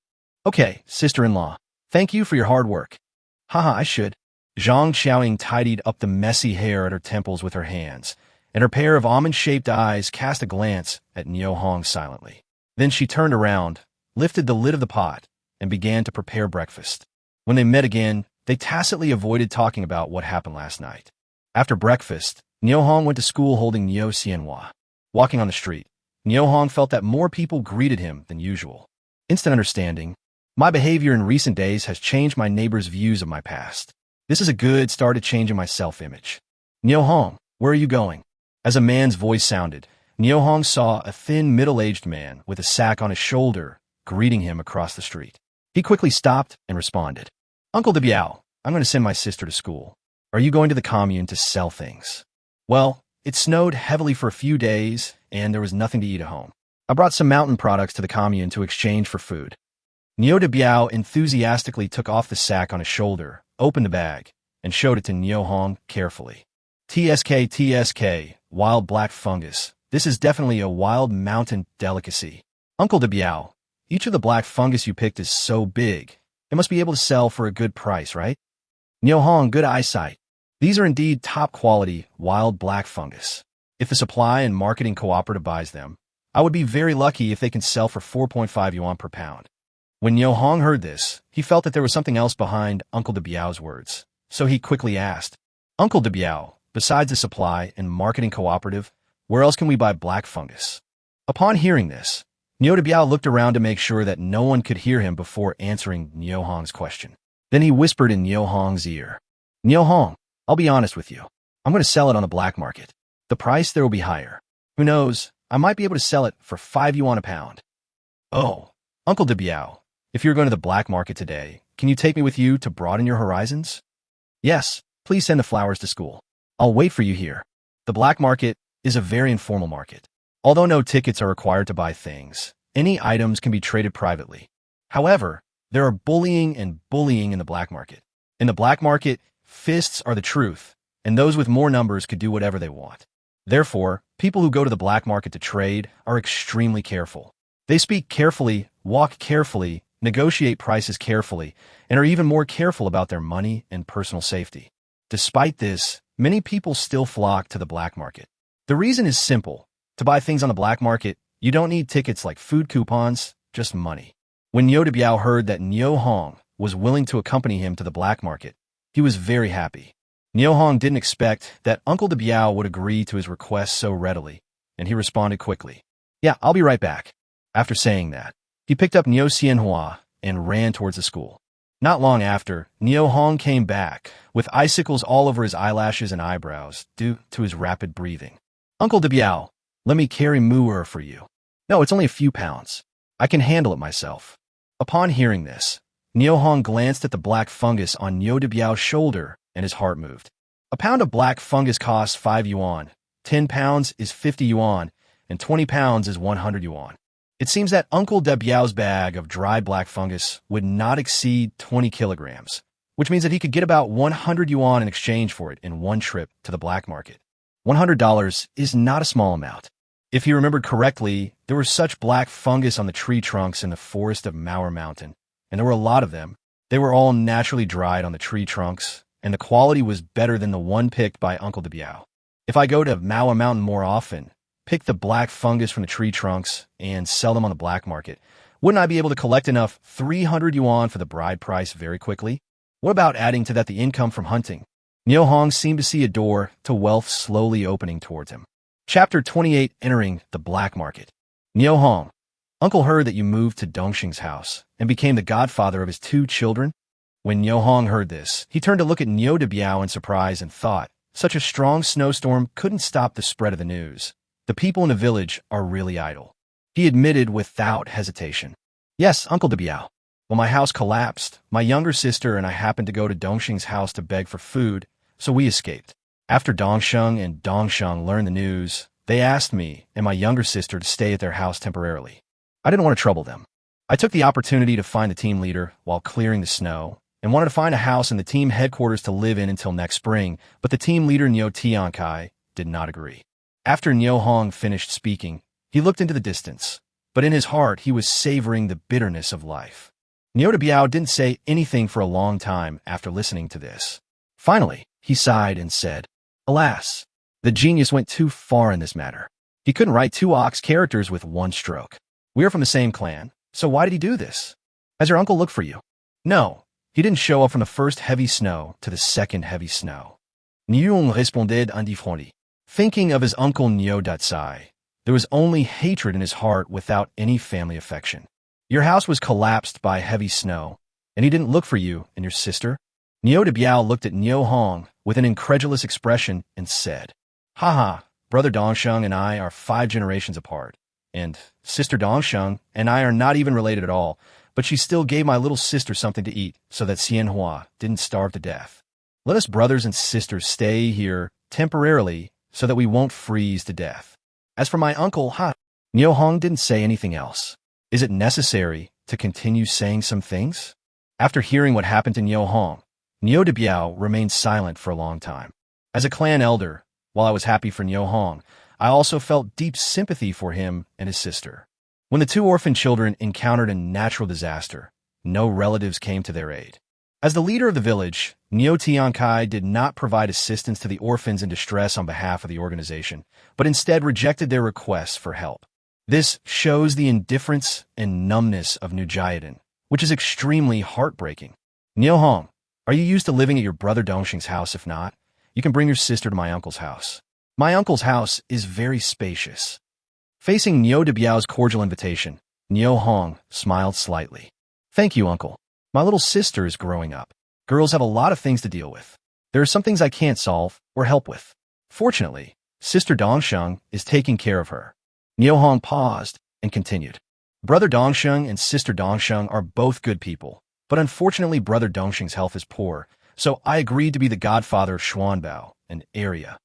Okay, sister-in-law, thank you for your hard work. Haha, I should. Zhang Qiaoying tidied up the messy hair at her temples with her hands, and her pair of almond-shaped eyes cast a glance at Niu Hong silently. Then she turned around, lifted the lid of the pot, and began to prepare breakfast. When they met again, they tacitly avoided talking about what happened last night. After breakfast, Niu Hong went to school holding Niu Xianhua. Walking on the street, Niu Hong felt that more people greeted him than usual. Instant understanding. My behavior in recent days has changed my neighbors' views of my past. This is a good start to changing my self-image. Niu Hong, where are you going? As a man's voice sounded, Niu Hong saw a thin, middle-aged man with a sack on his shoulder greeting him across the street. He quickly stopped and responded. Uncle De Biao, I'm going to send my sister to school. Are you going to the commune to sell things? Well, it snowed heavily for a few days, and there was nothing to eat at home. I brought some mountain products to the commune to exchange for food. Niu De Biao enthusiastically took off the sack on his shoulder, opened the bag, and showed it to Niu Hong carefully. TSK, wild black fungus. This is definitely a wild mountain delicacy. Uncle De Biao, each of the black fungus you picked is so big. It must be able to sell for a good price, right? Nyo Hong, good eyesight. These are indeed top-quality, wild black fungus. If the supply and marketing cooperative buys them, I would be very lucky if they can sell for 4.5 yuan per pound. When Nyo Hong heard this, he felt that there was something else behind Uncle de Biao's words, so he quickly asked, Uncle de Biao, besides the supply and marketing cooperative, where else can we buy black fungus? Upon hearing this, Nyo de Biao looked around to make sure that no one could hear him before answering Nyo Hong's question. Then he whispered in Nyo Hong's ear, Nyo Hong, I'll be honest with you. I'm going to sell it on the black market. The price there will be higher. Who knows, I might be able to sell it for 5 yuan a pound. Oh, Uncle de Biao, if you're going to the black market today, can you take me with you to broaden your horizons? Yes, please send the flowers to school. I'll wait for you here. The black market is a very informal market. Although no tickets are required to buy things, any items can be traded privately. However, there are bullying and bullying in the black market. In the black market, fists are the truth, and those with more numbers could do whatever they want. Therefore, people who go to the black market to trade are extremely careful. They speak carefully, walk carefully, negotiate prices carefully, and are even more careful about their money and personal safety. Despite this, many people still flock to the black market. The reason is simple. To buy things on the black market, you don't need tickets like food coupons, just money. When Nyo de Biao heard that Nyo Hong was willing to accompany him to the black market, he was very happy. Nyo Hong didn't expect that Uncle de Biao would agree to his request so readily, and he responded quickly. Yeah, I'll be right back. After saying that, he picked up Nyo Xianhua and ran towards the school. Not long after, Nyo Hong came back, with icicles all over his eyelashes and eyebrows due to his rapid breathing. Uncle de Biao, let me carry Mu'er for you. No, it's only a few pounds. I can handle it myself. Upon hearing this, Nyo Hong glanced at the black fungus on Nyo de Biao's shoulder, and his heart moved. A pound of black fungus costs 5 yuan, 10 pounds is 50 yuan, and 20 pounds is 100 yuan. It seems that Uncle de Biao's bag of dried black fungus would not exceed 20 kilograms, which means that he could get about 100 yuan in exchange for it in one trip to the black market. $100 is not a small amount. If he remembered correctly, there was such black fungus on the tree trunks in the forest of Manhwa Mountain, and there were a lot of them. They were all naturally dried on the tree trunks, and the quality was better than the one picked by Uncle de Biao. If I go to Manhwa Mountain more often, pick the black fungus from the tree trunks, and sell them on the black market, wouldn't I be able to collect enough 300 yuan for the bride price very quickly? What about adding to that the income from hunting? Nyo Hong seemed to see a door to wealth slowly opening towards him. Chapter 28, Entering the Black Market. Nyo Hong, Uncle heard that you moved to Dongxing's house and became the godfather of his 2 children. When Nyo Hong heard this, he turned to look at Nyo de Biao in surprise and thought, such a strong snowstorm couldn't stop the spread of the news. The people in the village are really idle. He admitted without hesitation. Yes, Uncle de Biao. When my house collapsed, my younger sister and I happened to go to Dongxing's house to beg for food, so we escaped. After Dongsheng and Dongsheng learned the news, they asked me and my younger sister to stay at their house temporarily. I didn't want to trouble them. I took the opportunity to find the team leader while clearing the snow and wanted to find a house in the team headquarters to live in until next spring, but the team leader Nyo Tiankai did not agree. After Nyo Hong finished speaking, he looked into the distance, but in his heart he was savoring the bitterness of life. Nyo de Biao didn't say anything for a long time after listening to this. Finally, he sighed and said, Alas, the genius went too far in this matter. He couldn't write 2 ox characters with one stroke. We are from the same clan, so why did he do this? Has your uncle looked for you? No, he didn't show up from the first heavy snow to the second heavy snow. Nyung responded indifférently. Thinking of his uncle Nyo Datsai, there was only hatred in his heart without any family affection. Your house was collapsed by heavy snow, and he didn't look for you and your sister? Nyo de Biao looked at Nyo Hong with an incredulous expression and said, Haha, brother Dongsheng and I are 5 generations apart, and sister Dongsheng and I are not even related at all, but she still gave my little sister something to eat so that Xianhua didn't starve to death. Let us brothers and sisters stay here temporarily so that we won't freeze to death. As for my uncle, Nyo Hong didn't say anything else. Is it necessary to continue saying some things? After hearing what happened to Nyo Hong, Nyo de Biao remained silent for a long time. As a clan elder, while I was happy for Nyo Hong, I also felt deep sympathy for him and his sister. When the 2 orphan children encountered a natural disaster, no relatives came to their aid. As the leader of the village, Neo Tiankai did not provide assistance to the orphans in distress on behalf of the organization, but instead rejected their requests for help. This shows the indifference and numbness of Nujayadin, which is extremely heartbreaking. Neo Hong, are you used to living at your brother Dongxing's house? If not, you can bring your sister to my uncle's house. My uncle's house is very spacious. Facing Niu Debiao's cordial invitation, Neo Hong smiled slightly. Thank you, uncle. My little sister is growing up. Girls have a lot of things to deal with. There are some things I can't solve or help with. Fortunately, Sister Dongsheng is taking care of her. Neo Hong paused and continued. Brother Dongsheng and Sister Dongsheng are both good people, but unfortunately Brother Dongsheng's health is poor, so I agreed to be the godfather of Xuanbao, an area.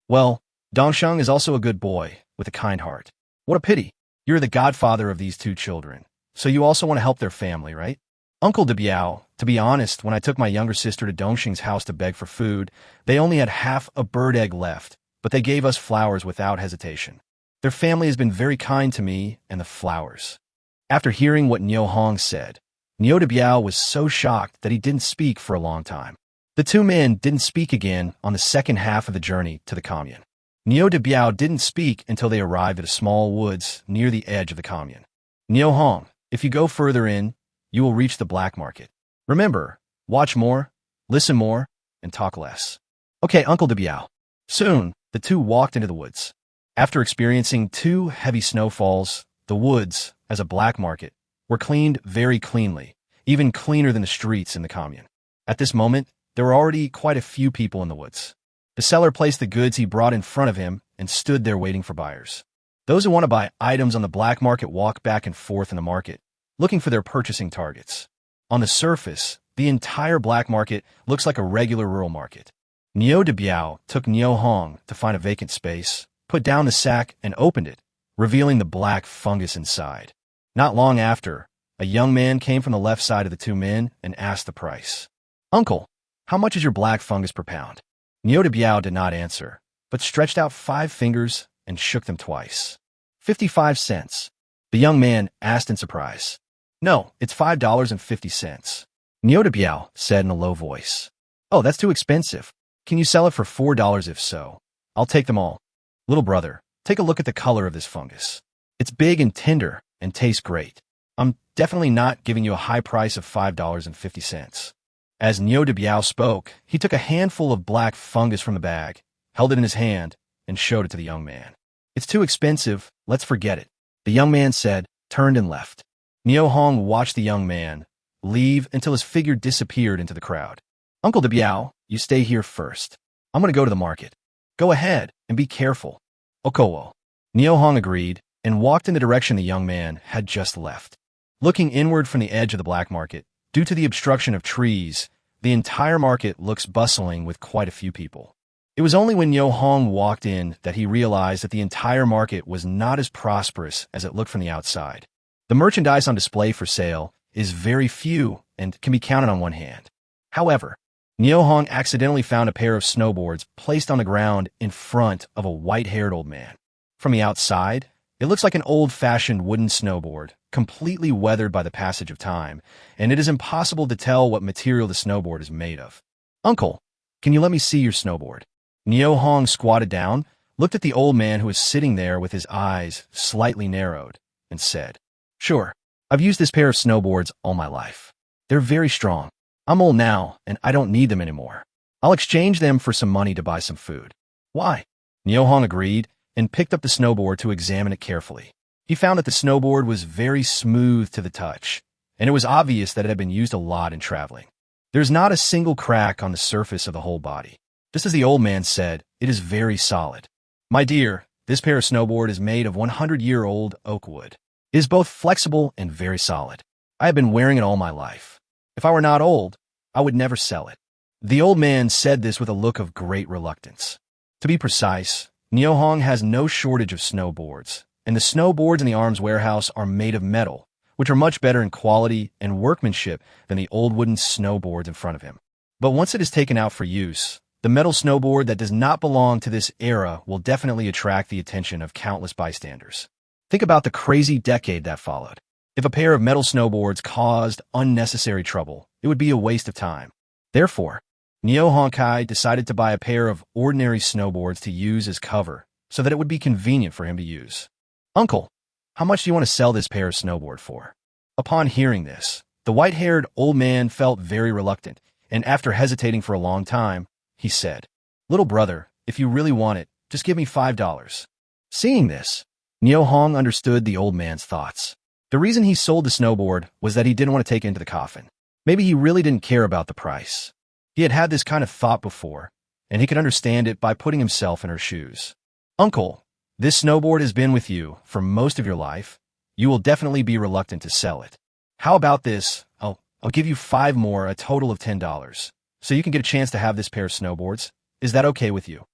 Well, Dongsheng is also a good boy with a kind heart. What a pity. You're the godfather of these two children, so you also want to help their family, right? Uncle Debiao, to be honest, when I took my younger sister to Dongxing's house to beg for food, they only had half a bird egg left, but they gave us flowers without hesitation. Their family has been very kind to me and the flowers. After hearing what Neo Hong said, Neo Debiao was so shocked that he didn't speak for a long time. The two men didn't speak again on the second half of the journey to the commune. Neo Debiao didn't speak until they arrived at a small woods near the edge of the commune. Neo Hong, if you go further in, you will reach the black market. Remember, watch more, listen more, and talk less. Okay, Uncle Debiao. Soon, the two walked into the woods. After experiencing 2 heavy snowfalls, the woods, as a black market, were cleaned very cleanly, even cleaner than the streets in the commune. At this moment, there were already quite a few people in the woods. The seller placed the goods he brought in front of him and stood there waiting for buyers. Those who want to buy items on the black market walk back and forth in the market, looking for their purchasing targets. On the surface, the entire black market looks like a regular rural market. Neo Debiao took Neo Hong to find a vacant space, put down the sack, and opened it, revealing the black fungus inside. Not long after, a young man came from the left side of the two men and asked the price. Uncle, how much is your black fungus per pound? Neo Debiao did not answer, but stretched out 5 fingers and shook them twice. 55 cents. The young man asked in surprise. No, it's $5.50. Neo Debiao said in a low voice. Oh, that's too expensive. Can you sell it for $4? If so, I'll take them all. Little brother, take a look at the color of this fungus. It's big and tender and tastes great. I'm definitely not giving you a high price of $5.50. As Neo Debiao spoke, he took a handful of black fungus from the bag, held it in his hand, and showed it to the young man. It's too expensive, let's forget it. The young man said, turned and left. Neo Hong watched the young man leave until his figure disappeared into the crowd. Uncle Debiao, you stay here first. I'm going to go to the market. Go ahead and be careful. Okowo. Neo Hong agreed and walked in the direction the young man had just left. Looking inward from the edge of the black market, due to the obstruction of trees, the entire market looks bustling with quite a few people. It was only when Neo Hong walked in that he realized that the entire market was not as prosperous as it looked from the outside. The merchandise on display for sale is very few and can be counted on one hand. However, Neo Hong accidentally found a pair of snowboards placed on the ground in front of a white-haired old man. From the outside, it looks like an old-fashioned wooden snowboard, completely weathered by the passage of time, and it is impossible to tell what material the snowboard is made of. Uncle, can you let me see your snowboard? Neo Hong squatted down, looked at the old man who was sitting there with his eyes slightly narrowed, and said, Sure, I've used this pair of snowboards all my life. They're very strong. I'm old now, and I don't need them anymore. I'll exchange them for some money to buy some food. Why? Neo Hong agreed and picked up the snowboard to examine it carefully. He found that the snowboard was very smooth to the touch, and it was obvious that it had been used a lot in traveling. There's not a single crack on the surface of the whole body. Just as the old man said, it is very solid. My dear, this pair of snowboard is made of 100-year-old oak wood. It is both flexible and very solid. I have been wearing it all my life. If I were not old, I would never sell it. The old man said this with a look of great reluctance. To be precise, Neo Hong has no shortage of snowboards, and the snowboards in the arms warehouse are made of metal, which are much better in quality and workmanship than the old wooden snowboards in front of him. But once it is taken out for use, the metal snowboard that does not belong to this era will definitely attract the attention of countless bystanders. Think about the crazy decade that followed. If a pair of metal snowboards caused unnecessary trouble, it would be a waste of time. Therefore, Neo Honkai decided to buy a pair of ordinary snowboards to use as cover so that it would be convenient for him to use. Uncle, how much do you want to sell this pair of snowboard for? Upon hearing this, the white-haired old man felt very reluctant, and after hesitating for a long time, he said, "Little brother, if you really want it, just give me $5. Seeing this, Neo Hong understood the old man's thoughts. The reason he sold the snowboard was that he didn't want to take it into the coffin. Maybe he really didn't care about the price. He had had this kind of thought before, and he could understand it by putting himself in her shoes. Uncle, this snowboard has been with you for most of your life. You will definitely be reluctant to sell it. How about this? I'll give you 5 more, a total of $10, so you can get a chance to have this pair of snowboards. Is that okay with you?"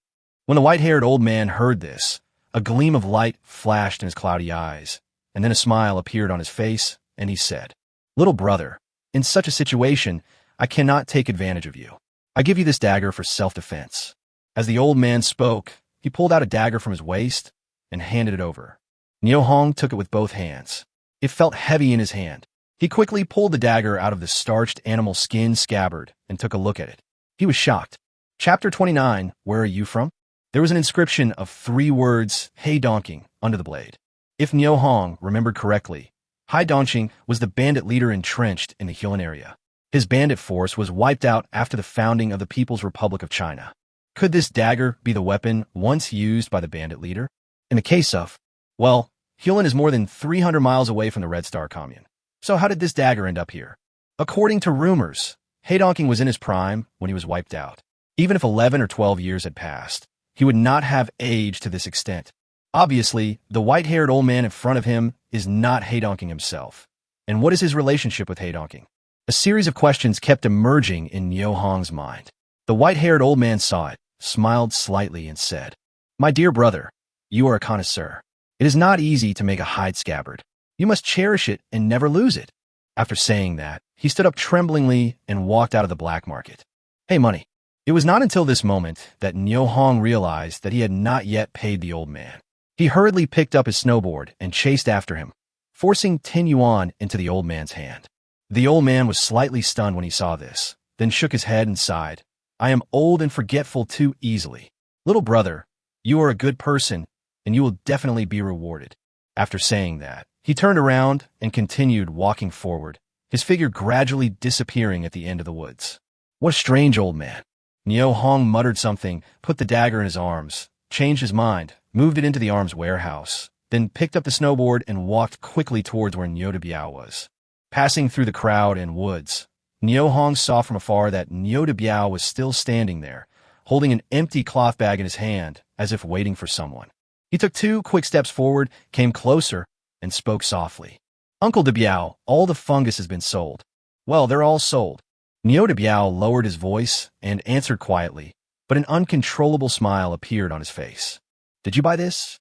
When the white-haired old man heard this, a gleam of light flashed in his cloudy eyes, and then a smile appeared on his face, and he said, "Little brother, in such a situation, I cannot take advantage of you. I give you this dagger for self-defense." As the old man spoke, he pulled out a dagger from his waist and handed it over. Neo Hong took it with both hands. It felt heavy in his hand. He quickly pulled the dagger out of the starched animal skin scabbard and took a look at it. He was shocked. Chapter 29, Where Are You From? There was an inscription of 3 words, Hei Donking, under the blade. If Neo Hong remembered correctly, Hei Donqing was the bandit leader entrenched in the Hunan area. His bandit force was wiped out after the founding of the People's Republic of China. Could this dagger be the weapon once used by the bandit leader? In the case of, well, Hunan is more than 300 miles away from the Red Star Commune. So how did this dagger end up here? According to rumors, Hei Donking was in his prime when he was wiped out. Even if 11 or 12 years had passed, he would not have aged to this extent. Obviously, the white-haired old man in front of him is not Hei Donking himself. And what is his relationship with Hei Donking? A series of questions kept emerging in Neo Hong's mind. The white-haired old man saw it, smiled slightly, and said, "My dear brother, you are a connoisseur. It is not easy to make a hide scabbard. You must cherish it and never lose it." After saying that, he stood up tremblingly and walked out of the black market. Hey, money. It was not until this moment that Neo Hong realized that he had not yet paid the old man. He hurriedly picked up his snowboard and chased after him, forcing 10 yuan into the old man's hand. The old man was slightly stunned when he saw this, then shook his head and sighed. "I am old and forgetful too easily. Little brother, you are a good person, and you will definitely be rewarded." After saying that, he turned around and continued walking forward, his figure gradually disappearing at the end of the woods. What a strange old man. Neo Hong muttered something, put the dagger in his arms, changed his mind, moved it into the arms warehouse, then picked up the snowboard and walked quickly towards where Niu de Biao was. Passing through the crowd and woods, Neo Hong saw from afar that Niu de Biao was still standing there, holding an empty cloth bag in his hand, as if waiting for someone. He took 2 quick steps forward, came closer, and spoke softly. "Uncle de Biao, all the fungus has been sold." "Well, they're all sold." Niu de Biao lowered his voice and answered quietly, but an uncontrollable smile appeared on his face. "Did you buy this?"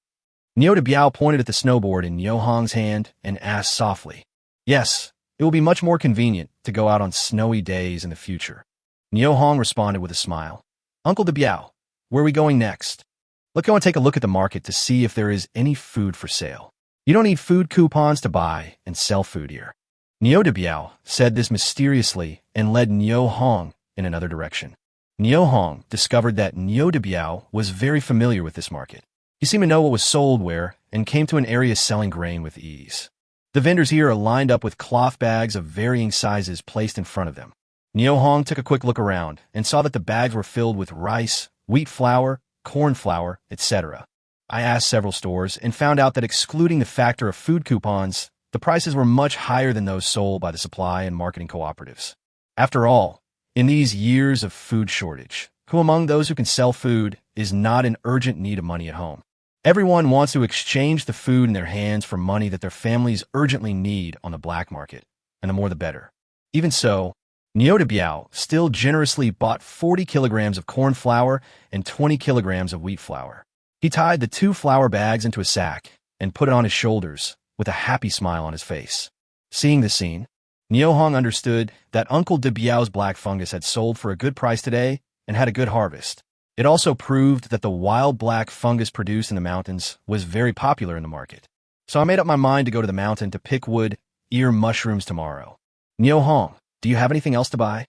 Niu de Biao pointed at the snowboard in Neo Hong's hand and asked softly. "Yes, it will be much more convenient to go out on snowy days in the future." Neo Hong responded with a smile. "Uncle de Biao, where are we going next?" "Let's go and take a look at the market to see if there is any food for sale. You don't need food coupons to buy and sell food here." Niu de Biao said this mysteriously and led Neo Hong in another direction. Neo Hong discovered that Niu de Biao was very familiar with this market. He seemed to know what was sold where and came to an area selling grain with ease. The vendors here are lined up with cloth bags of varying sizes placed in front of them. Neo Hong took a quick look around and saw that the bags were filled with rice, wheat flour, corn flour, etc. I asked several stores and found out that excluding the factor of food coupons, the prices were much higher than those sold by the supply and marketing cooperatives. After all, in these years of food shortage, who among those who can sell food is not in urgent need of money at home? Everyone wants to exchange the food in their hands for money that their families urgently need on the black market, and the more the better. Even so, Niu de Biao still generously bought 40 kilograms of corn flour and 20 kilograms of wheat flour. He tied the 2 flour bags into a sack and put it on his shoulders with a happy smile on his face. Seeing the scene, Neo Hong understood that Uncle de Biao's black fungus had sold for a good price today and had a good harvest. It also proved that the wild black fungus produced in the mountains was very popular in the market. So I made up my mind to go to the mountain to pick wood ear mushrooms tomorrow. Nio Hong, do you have anything else to buy?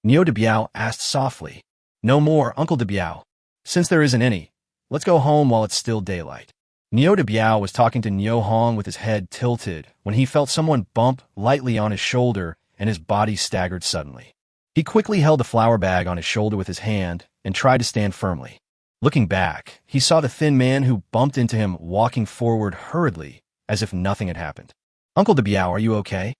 Nio de Biao asked softly. No more, Uncle de Biao. Since there isn't any, let's go home while it's still daylight. Nio de Biao was talking to Nio Hong with his head tilted when he felt someone bump lightly on his shoulder and his body staggered suddenly. He quickly held the flour bag on his shoulder with his hand and tried to stand firmly. Looking back, he saw the thin man who bumped into him walking forward hurriedly as if nothing had happened. Uncle de Biao, are you okay?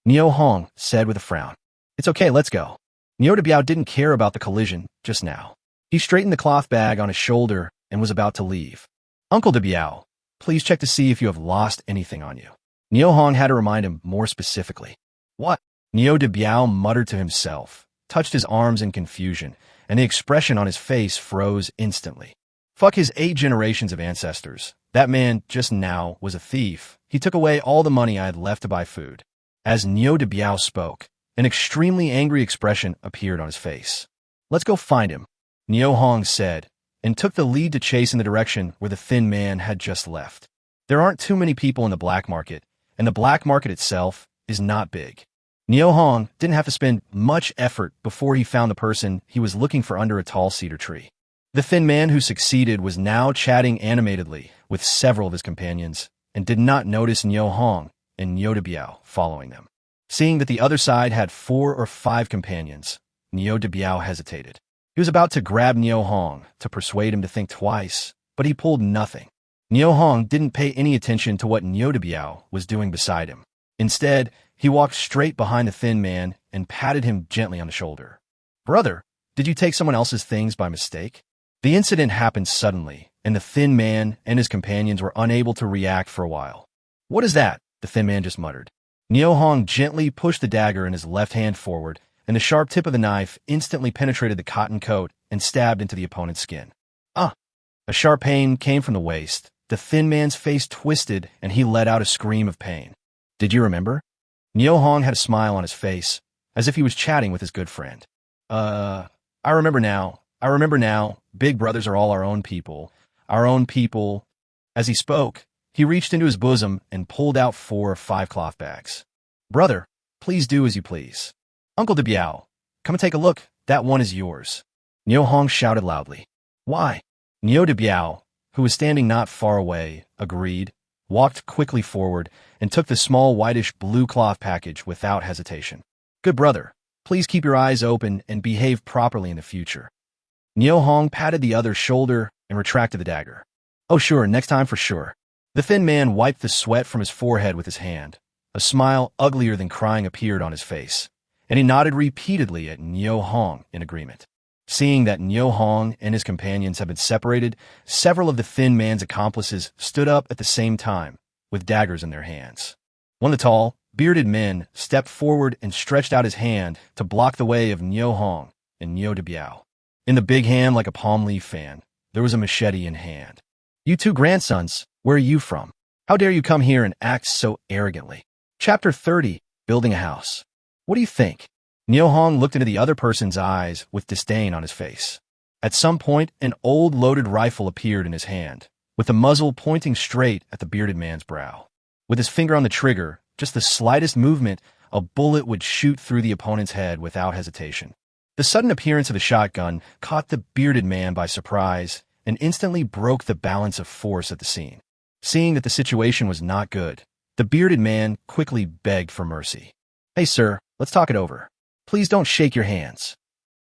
Nio Hong said with a frown. It's okay, let's go. Nio de Biao didn't care about the collision just now. He straightened the cloth bag on his shoulder and was about to leave. Uncle de Biao, please check to see if you have lost anything on you. Nio Hong had to remind him more specifically. What? Nio de Biao muttered to himself, touched his arms in confusion, and the expression on his face froze instantly. Fuck his 8 generations of ancestors. That man just now was a thief. He took away all the money I had left to buy food. As Nio de Biao spoke, an extremely angry expression appeared on his face. Let's go find him, Nio Hong said, and took the lead to chase in the direction where the thin man had just left. There aren't too many people in the black market, and the black market itself is not big. Nio Hong didn't have to spend much effort before he found the person he was looking for under a tall cedar tree. The thin man who succeeded was now chatting animatedly with several of his companions and did not notice Nio Hong and Nio de Biao following them. Seeing that the other side had 4 or 5 companions, Nio de Biao hesitated. He was about to grab Nio Hong to persuade him to think twice, but he pulled nothing. Nio Hong didn't pay any attention to what Nio de Biao was doing beside him. Instead, he walked straight behind the thin man and patted him gently on the shoulder. Brother, did you take someone else's things by mistake? The incident happened suddenly, and the thin man and his companions were unable to react for a while. What is that? The thin man just muttered. Nio Hong gently pushed the dagger in his left hand forward, and the sharp tip of the knife instantly penetrated the cotton coat and stabbed into the opponent's skin. Ah! A sharp pain came from the waist. The thin man's face twisted, and he let out a scream of pain. Did you remember? Nio Hong had a smile on his face, as if he was chatting with his good friend. I remember now. Big brothers are all our own people. Our own people. As he spoke, he reached into his bosom and pulled out 4 or 5 cloth bags. Brother, please do as you please. Uncle de Biao, come and take a look. That one is yours. Nio Hong shouted loudly. Why? Nio de Biao, who was standing not far away, agreed, walked quickly forward, and took the small whitish blue cloth package without hesitation. Good brother, please keep your eyes open and behave properly in the future. Nio Hong patted the other's shoulder and retracted the dagger. Oh sure, next time for sure. The thin man wiped the sweat from his forehead with his hand. A smile uglier than crying appeared on his face, and he nodded repeatedly at Nio Hong in agreement. Seeing that Nio Hong and his companions had been separated, several of the thin man's accomplices stood up at the same time, with daggers in their hands. One of the tall, bearded men stepped forward and stretched out his hand to block the way of Nio Hong and Nio de Biao. In the big hand, like a palm leaf fan, there was a machete in hand. You 2 grandsons, where are you from? How dare you come here and act so arrogantly? Chapter 30, Building a House. What do you think? Nio Hong looked into the other person's eyes with disdain on his face. At some point, an old loaded rifle appeared in his hand, with the muzzle pointing straight at the bearded man's brow. With his finger on the trigger, just the slightest movement, a bullet would shoot through the opponent's head without hesitation. The sudden appearance of the shotgun caught the bearded man by surprise and instantly broke the balance of force at the scene. Seeing that the situation was not good, the bearded man quickly begged for mercy. Hey sir, let's talk it over. Please don't shake your hands.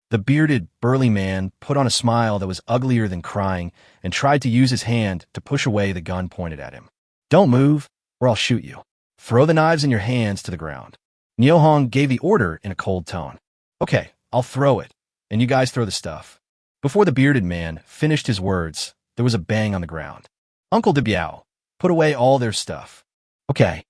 The bearded, burly man put on a smile that was uglier than crying and tried to use his hand to push away the gun pointed at him. Don't move, or I'll shoot you. Throw the knives in your hands to the ground. Nio Hong gave the order in a cold tone. Okay, I'll throw it, and you guys throw the stuff. Before the bearded man finished his words, there was a bang on the ground. Uncle de Biao, put away all their stuff. Okay.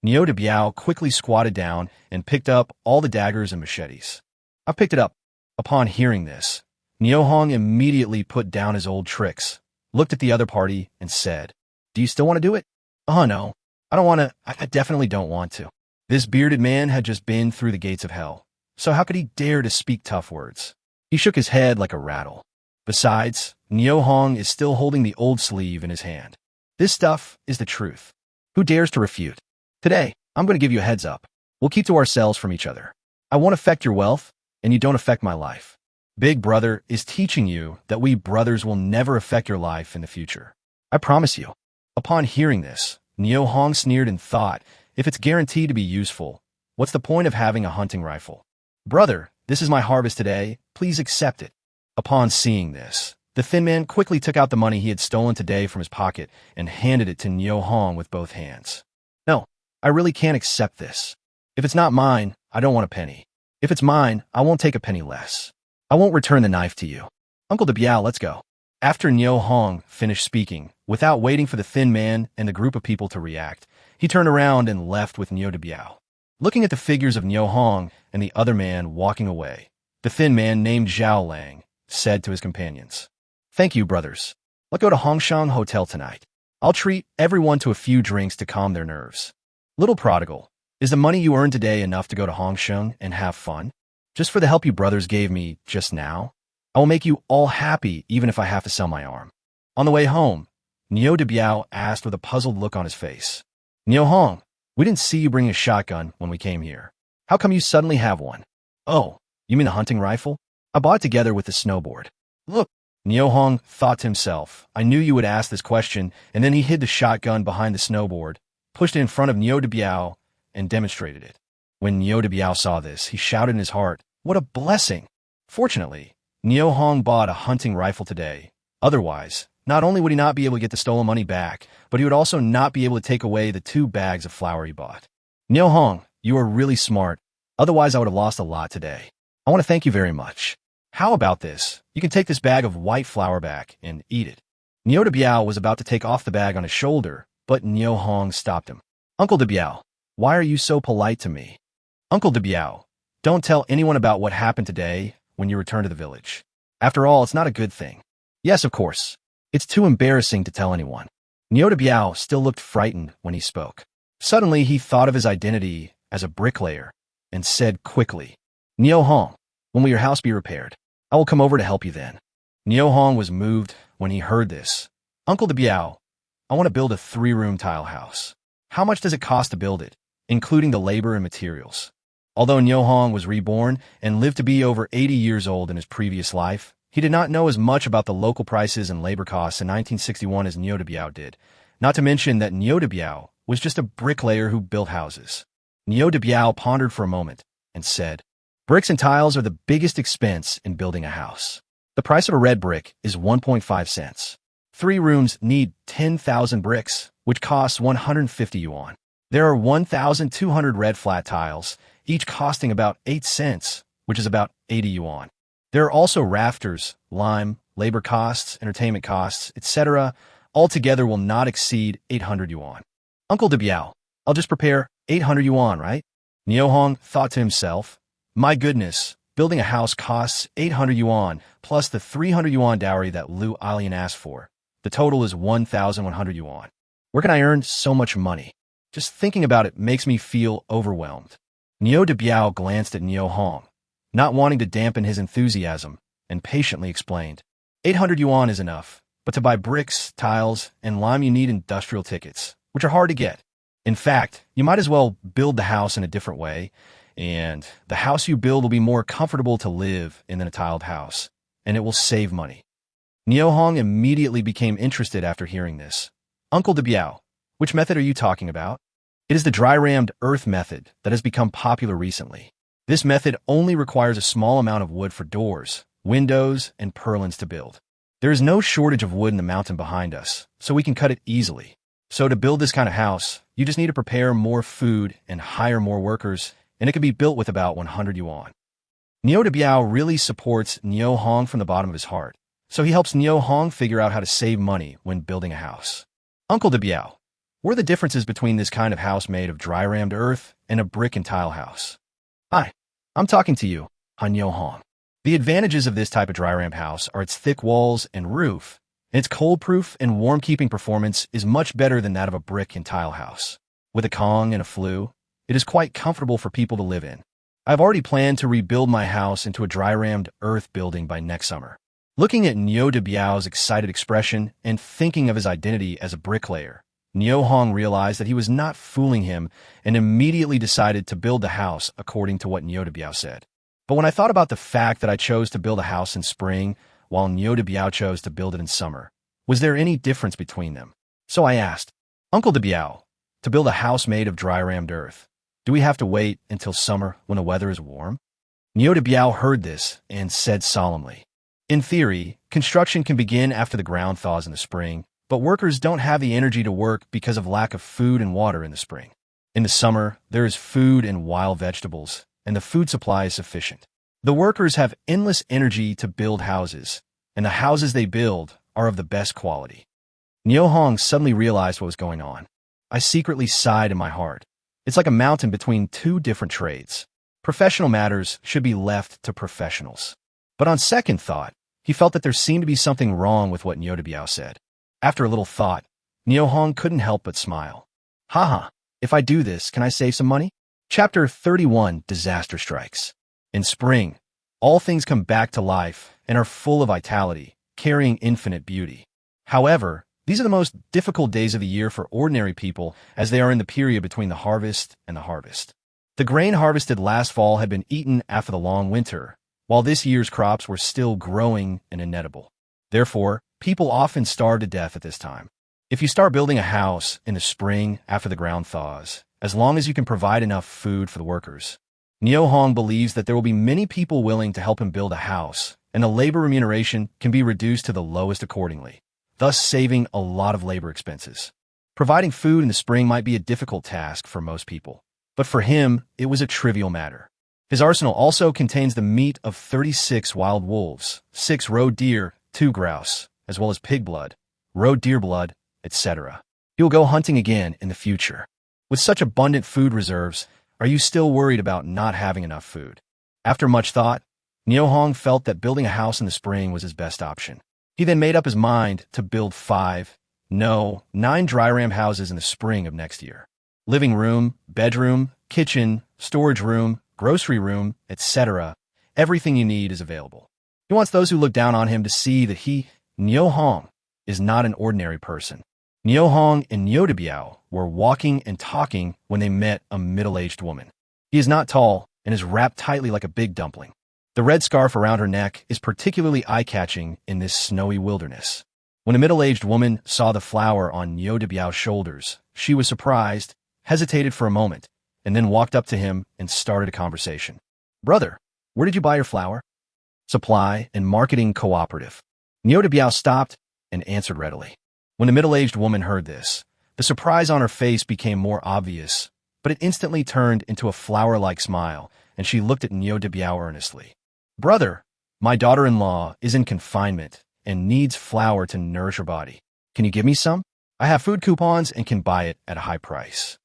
Nio de Biao quickly squatted down and picked up all the daggers and machetes. I picked it up. Upon hearing this, Nio Hong immediately put down his old tricks, looked at the other party, and said, Do you still want to do it? Oh, no. I don't want to. I definitely don't want to. This bearded man had just been through the gates of hell, so how could he dare to speak tough words? He shook his head like a rattle. Besides, Nio Hong is still holding the old sleeve in his hand. This stuff is the truth. Who dares to refute? Today, I'm going to give you a heads up. We'll keep to ourselves from each other. I won't affect your wealth, and you don't affect my life. Big Brother is teaching you that we brothers will never affect your life in the future. I promise you. Upon hearing this, Neo Hong sneered and thought, if it's guaranteed to be useful, what's the point of having a hunting rifle? Brother, this is my harvest today. Please accept it. Upon seeing this, the thin man quickly took out the money he had stolen today from his pocket and handed it to Neo Hong with both hands. No, I really can't accept this. If it's not mine, I don't want a penny. If it's mine, I won't take a penny less. I won't return the knife to you. Uncle De Biao, let's go. After Neo Hong finished speaking, without waiting for the thin man and the group of people to react, he turned around and left with Neo De Biao. Looking at the figures of Neo Hong and the other man walking away, the thin man named Zhao Lang said to his companions, "Thank you, brothers. Let's go to Hongshang Hotel tonight. I'll treat everyone to a few drinks to calm their nerves. Little prodigal, is the money you earned today enough to go to Hongsheng and have fun? Just for the help you brothers gave me just now? I will make you all happy even if I have to sell my arm." On the way home, Neo De Biao asked with a puzzled look on his face, "Neo Hong, we didn't see you bring a shotgun when we came here. How come you suddenly have one?" "Oh, you mean a hunting rifle? I bought it together with the snowboard." "Look," Neo Hong thought to himself, "I knew you would ask this question," and then he hid the shotgun behind the snowboard, pushed it in front of Neo De Biao, and demonstrated it. When Neo De Biao saw this, he shouted in his heart, "What a blessing!" Fortunately, Neo Hong bought a hunting rifle today. Otherwise, not only would he not be able to get the stolen money back, but he would also not be able to take away the 2 bags of flour he bought. "Neo Hong, you are really smart. Otherwise, I would have lost a lot today. I want to thank you very much. How about this? You can take this bag of white flour back and eat it." Neo De Biao was about to take off the bag on his shoulder, but Neo Hong stopped him. "Uncle De Biao, why are you so polite to me?" "Uncle De Biao, don't tell anyone about what happened today when you return to the village. After all, it's not a good thing." "Yes, of course. It's too embarrassing to tell anyone." Neo De Biao still looked frightened when he spoke. Suddenly, he thought of his identity as a bricklayer and said quickly, "Neo Hong, when will your house be repaired? I will come over to help you then." Neo Hong was moved when he heard this. "Uncle De Biao, I want to build a 3-room tile house. How much does it cost to build it, including the labor and materials?" Although Neo Hong was reborn and lived to be over 80 years old in his previous life, he did not know as much about the local prices and labor costs in 1961 as Neo De Biao did, not to mention that Neo De Biao was just a bricklayer who built houses. Neo De Biao pondered for a moment and said, "Bricks and tiles are the biggest expense in building a house. The price of a red brick is 1.5 cents. 3 rooms need 10,000 bricks, which costs 150 yuan. There are 1,200 red flat tiles, each costing about 8 cents, which is about 80 yuan. There are also rafters, lime, labor costs, entertainment costs, etc. Altogether will not exceed 800 yuan. Uncle De Biao, I'll just prepare 800 yuan, right?" Neo Hong thought to himself, "My goodness, building a house costs 800 yuan, plus the 300 yuan dowry that Liu Alian asked for. The total is 1,100 yuan. Where can I earn so much money? Just thinking about it makes me feel overwhelmed." Neo De Biao glanced at Neo Hong, not wanting to dampen his enthusiasm, and patiently explained, 800 yuan is enough, but to buy bricks, tiles, and lime you need industrial tickets, which are hard to get. In fact, you might as well build the house in a different way, and the house you build will be more comfortable to live in than a tiled house, and it will save money." Neo Hong immediately became interested after hearing this. "Uncle De Biao, which method are you talking about?" "It is the dry-rammed earth method that has become popular recently. This method only requires a small amount of wood for doors, windows, and purlins to build. There is no shortage of wood in the mountain behind us, so we can cut it easily. So to build this kind of house, you just need to prepare more food and hire more workers, and it can be built with about 100 yuan." Neo De Biao really supports Neo Hong from the bottom of his heart, so he helps Neo Hong figure out how to save money when building a house. "Uncle De Biao, what are the differences between this kind of house made of dry-rammed earth and a brick and tile house?" "Hi, I'm talking to you, Neo Hong. The advantages of this type of dry-rammed house are its thick walls and roof, and its cold-proof and warm-keeping performance is much better than that of a brick and tile house. With a Kong and a flue, it is quite comfortable for people to live in. I've already planned to rebuild my house into a dry-rammed earth building by next summer." Looking at Neo De Biao's excited expression and thinking of his identity as a bricklayer, Nio Hong realized that he was not fooling him and immediately decided to build the house according to what Nio de Biao said. But when I thought about the fact that I chose to build a house in spring while Nio de Biao chose to build it in summer, was there any difference between them? So I asked, Uncle de Biao, to build a house made of dry rammed earth, do we have to wait until summer when the weather is warm? Nio de Biao heard this and said solemnly, in theory, construction can begin after the ground thaws in the spring, but workers don't have the energy to work because of lack of food and water in the spring. In the summer, there is food and wild vegetables, and the food supply is sufficient. The workers have endless energy to build houses, and the houses they build are of the best quality. Nio Hong suddenly realized what was going on. I secretly sighed in my heart. It's like a mountain between two different trades. Professional matters should be left to professionals. But on second thought, he felt that there seemed to be something wrong with what Nio de Biao said. After a little thought, Nio Hong couldn't help but smile. Haha, if I do this, can I save some money? Chapter 31, Disaster Strikes. In spring, all things come back to life and are full of vitality, carrying infinite beauty. However, these are the most difficult days of the year for ordinary people as they are in the period between the harvest and the harvest. The grain harvested last fall had been eaten after the long winter, while this year's crops were still growing and inedible. Therefore, people often starve to death at this time. If you start building a house in the spring after the ground thaws, as long as you can provide enough food for the workers, Nio Hong believes that there will be many people willing to help him build a house, and the labor remuneration can be reduced to the lowest accordingly, thus saving a lot of labor expenses. Providing food in the spring might be a difficult task for most people, but for him, it was a trivial matter. His arsenal also contains the meat of 36 wild wolves, 6 roe deer, 2 grouse, as well as pig blood, roe deer blood, etc. He will go hunting again in the future. With such abundant food reserves, are you still worried about not having enough food? After much thought, Nio Hong felt that building a house in the spring was his best option. He then made up his mind to build 9 dry ram houses in the spring of next year. Living room, bedroom, kitchen, storage room, grocery room, etc. Everything you need is available. He wants those who look down on him to see that he, Nio Hong, is not an ordinary person. Nio Hong and Nio de Biao were walking and talking when they met a middle-aged woman. He is not tall and is wrapped tightly like a big dumpling. The red scarf around her neck is particularly eye-catching in this snowy wilderness. When a middle-aged woman saw the flower on Nio de Biao's shoulders, she was surprised, hesitated for a moment, and then walked up to him and started a conversation. Brother, where did you buy your flower? Supply and Marketing Cooperative. Nio de Biao stopped and answered readily. When the middle-aged woman heard this, the surprise on her face became more obvious, but it instantly turned into a flower-like smile, and she looked at Nio de Biao earnestly. Brother, my daughter-in-law is in confinement and needs flour to nourish her body. Can you give me some? I have food coupons and can buy it at a high price.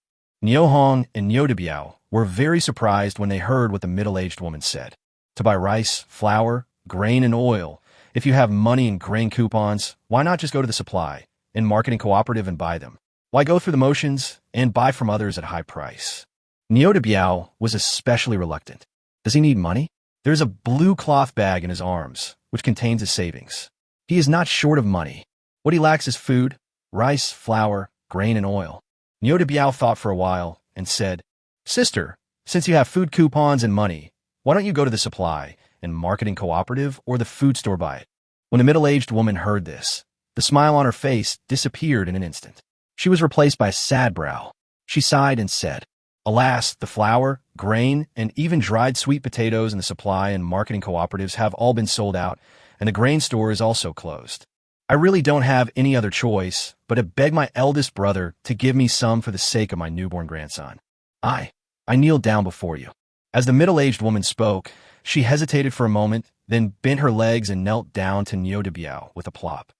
Nio Hong and Nio de Biao were very surprised when they heard what the middle-aged woman said. To buy rice, flour, grain, and oil, if you have money and grain coupons, why not just go to the supply and Marketing Cooperative and buy them? Why go through the motions and buy from others at a high price? Nio de Biao was especially reluctant. Does he need money? There is a blue cloth bag in his arms, which contains his savings. He is not short of money. What he lacks is food, rice, flour, grain, and oil. Nio de Biao thought for a while and said, Sister, since you have food coupons and money, why don't you go to the supply and Marketing Cooperative or the food store buy it? When the middle-aged woman heard this, the smile on her face disappeared in an instant. She was replaced by a sad brow. She sighed and said, Alas, the flour, grain, and even dried sweet potatoes in the supply and Marketing Cooperatives have all been sold out, and the grain store is also closed. I really don't have any other choice but to beg my eldest brother to give me some for the sake of my newborn grandson. I kneel down before you. As the middle-aged woman spoke, she hesitated for a moment, then bent her legs and knelt down to Nio de Biao with a plop.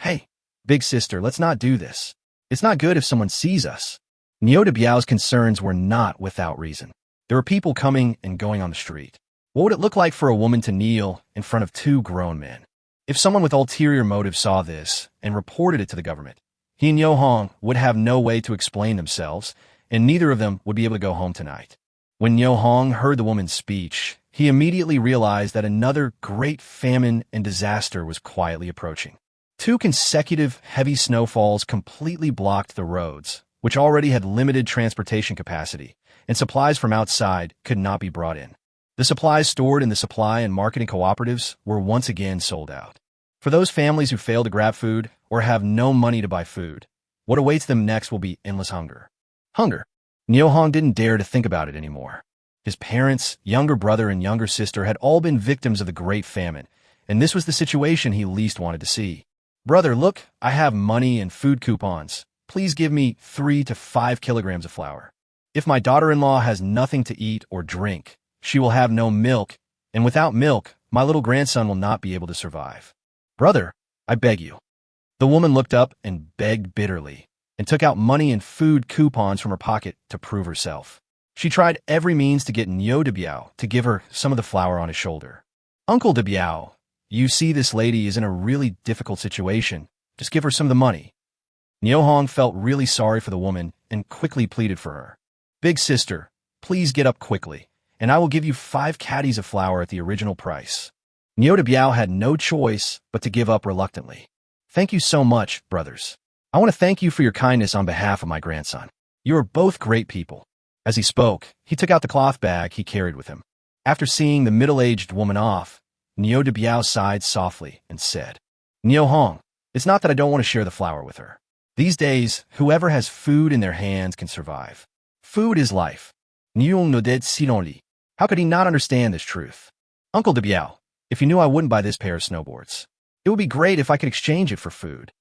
Hey, big sister, let's not do this. It's not good if someone sees us. Nio de Biao's concerns were not without reason. There were people coming and going on the street. What would it look like for a woman to kneel in front of 2 grown men? If someone with ulterior motives saw this and reported it to the government, he and Nio Hong would have no way to explain themselves, and neither of them would be able to go home tonight. When Nio Hong heard the woman's speech, he immediately realized that another great famine and disaster was quietly approaching. 2 consecutive heavy snowfalls completely blocked the roads, which already had limited transportation capacity, and supplies from outside could not be brought in. The supplies stored in the supply and marketing cooperatives were once again sold out. For those families who fail to grab food or have no money to buy food, what awaits them next will be endless hunger. Hunger. Nyohong didn't dare to think about it anymore. His parents, younger brother, and younger sister had all been victims of the Great Famine, and this was the situation he least wanted to see. Brother, look, I have money and food coupons. Please give me 3 to 5 kilograms of flour. If my daughter-in-law has nothing to eat or drink, she will have no milk, and without milk, my little grandson will not be able to survive. Brother, I beg you. The woman looked up and begged bitterly, and took out money and food coupons from her pocket to prove herself. She tried every means to get Nyo de Biao to give her some of the flour on his shoulder. Uncle de Biao, you see this lady is in a really difficult situation. Just give her some of the money. Nyohong felt really sorry for the woman and quickly pleaded for her. Big sister, please get up quickly, and I will give you 5 caddies of flour at the original price. Nyo de Biao had no choice but to give up reluctantly. Thank you so much, brothers. I want to thank you for your kindness on behalf of my grandson. You are both great people. As he spoke, he took out the cloth bag he carried with him. After seeing the middle-aged woman off, Nyo de Biao sighed softly and said, Nyohong, it's not that I don't want to share the flour with her. These days, whoever has food in their hands can survive. Food is life. Nyung no det sinoli. How could he not understand this truth? Uncle de Biao, if you knew I wouldn't buy this pair of snowboards, it would be great if I could exchange it for food.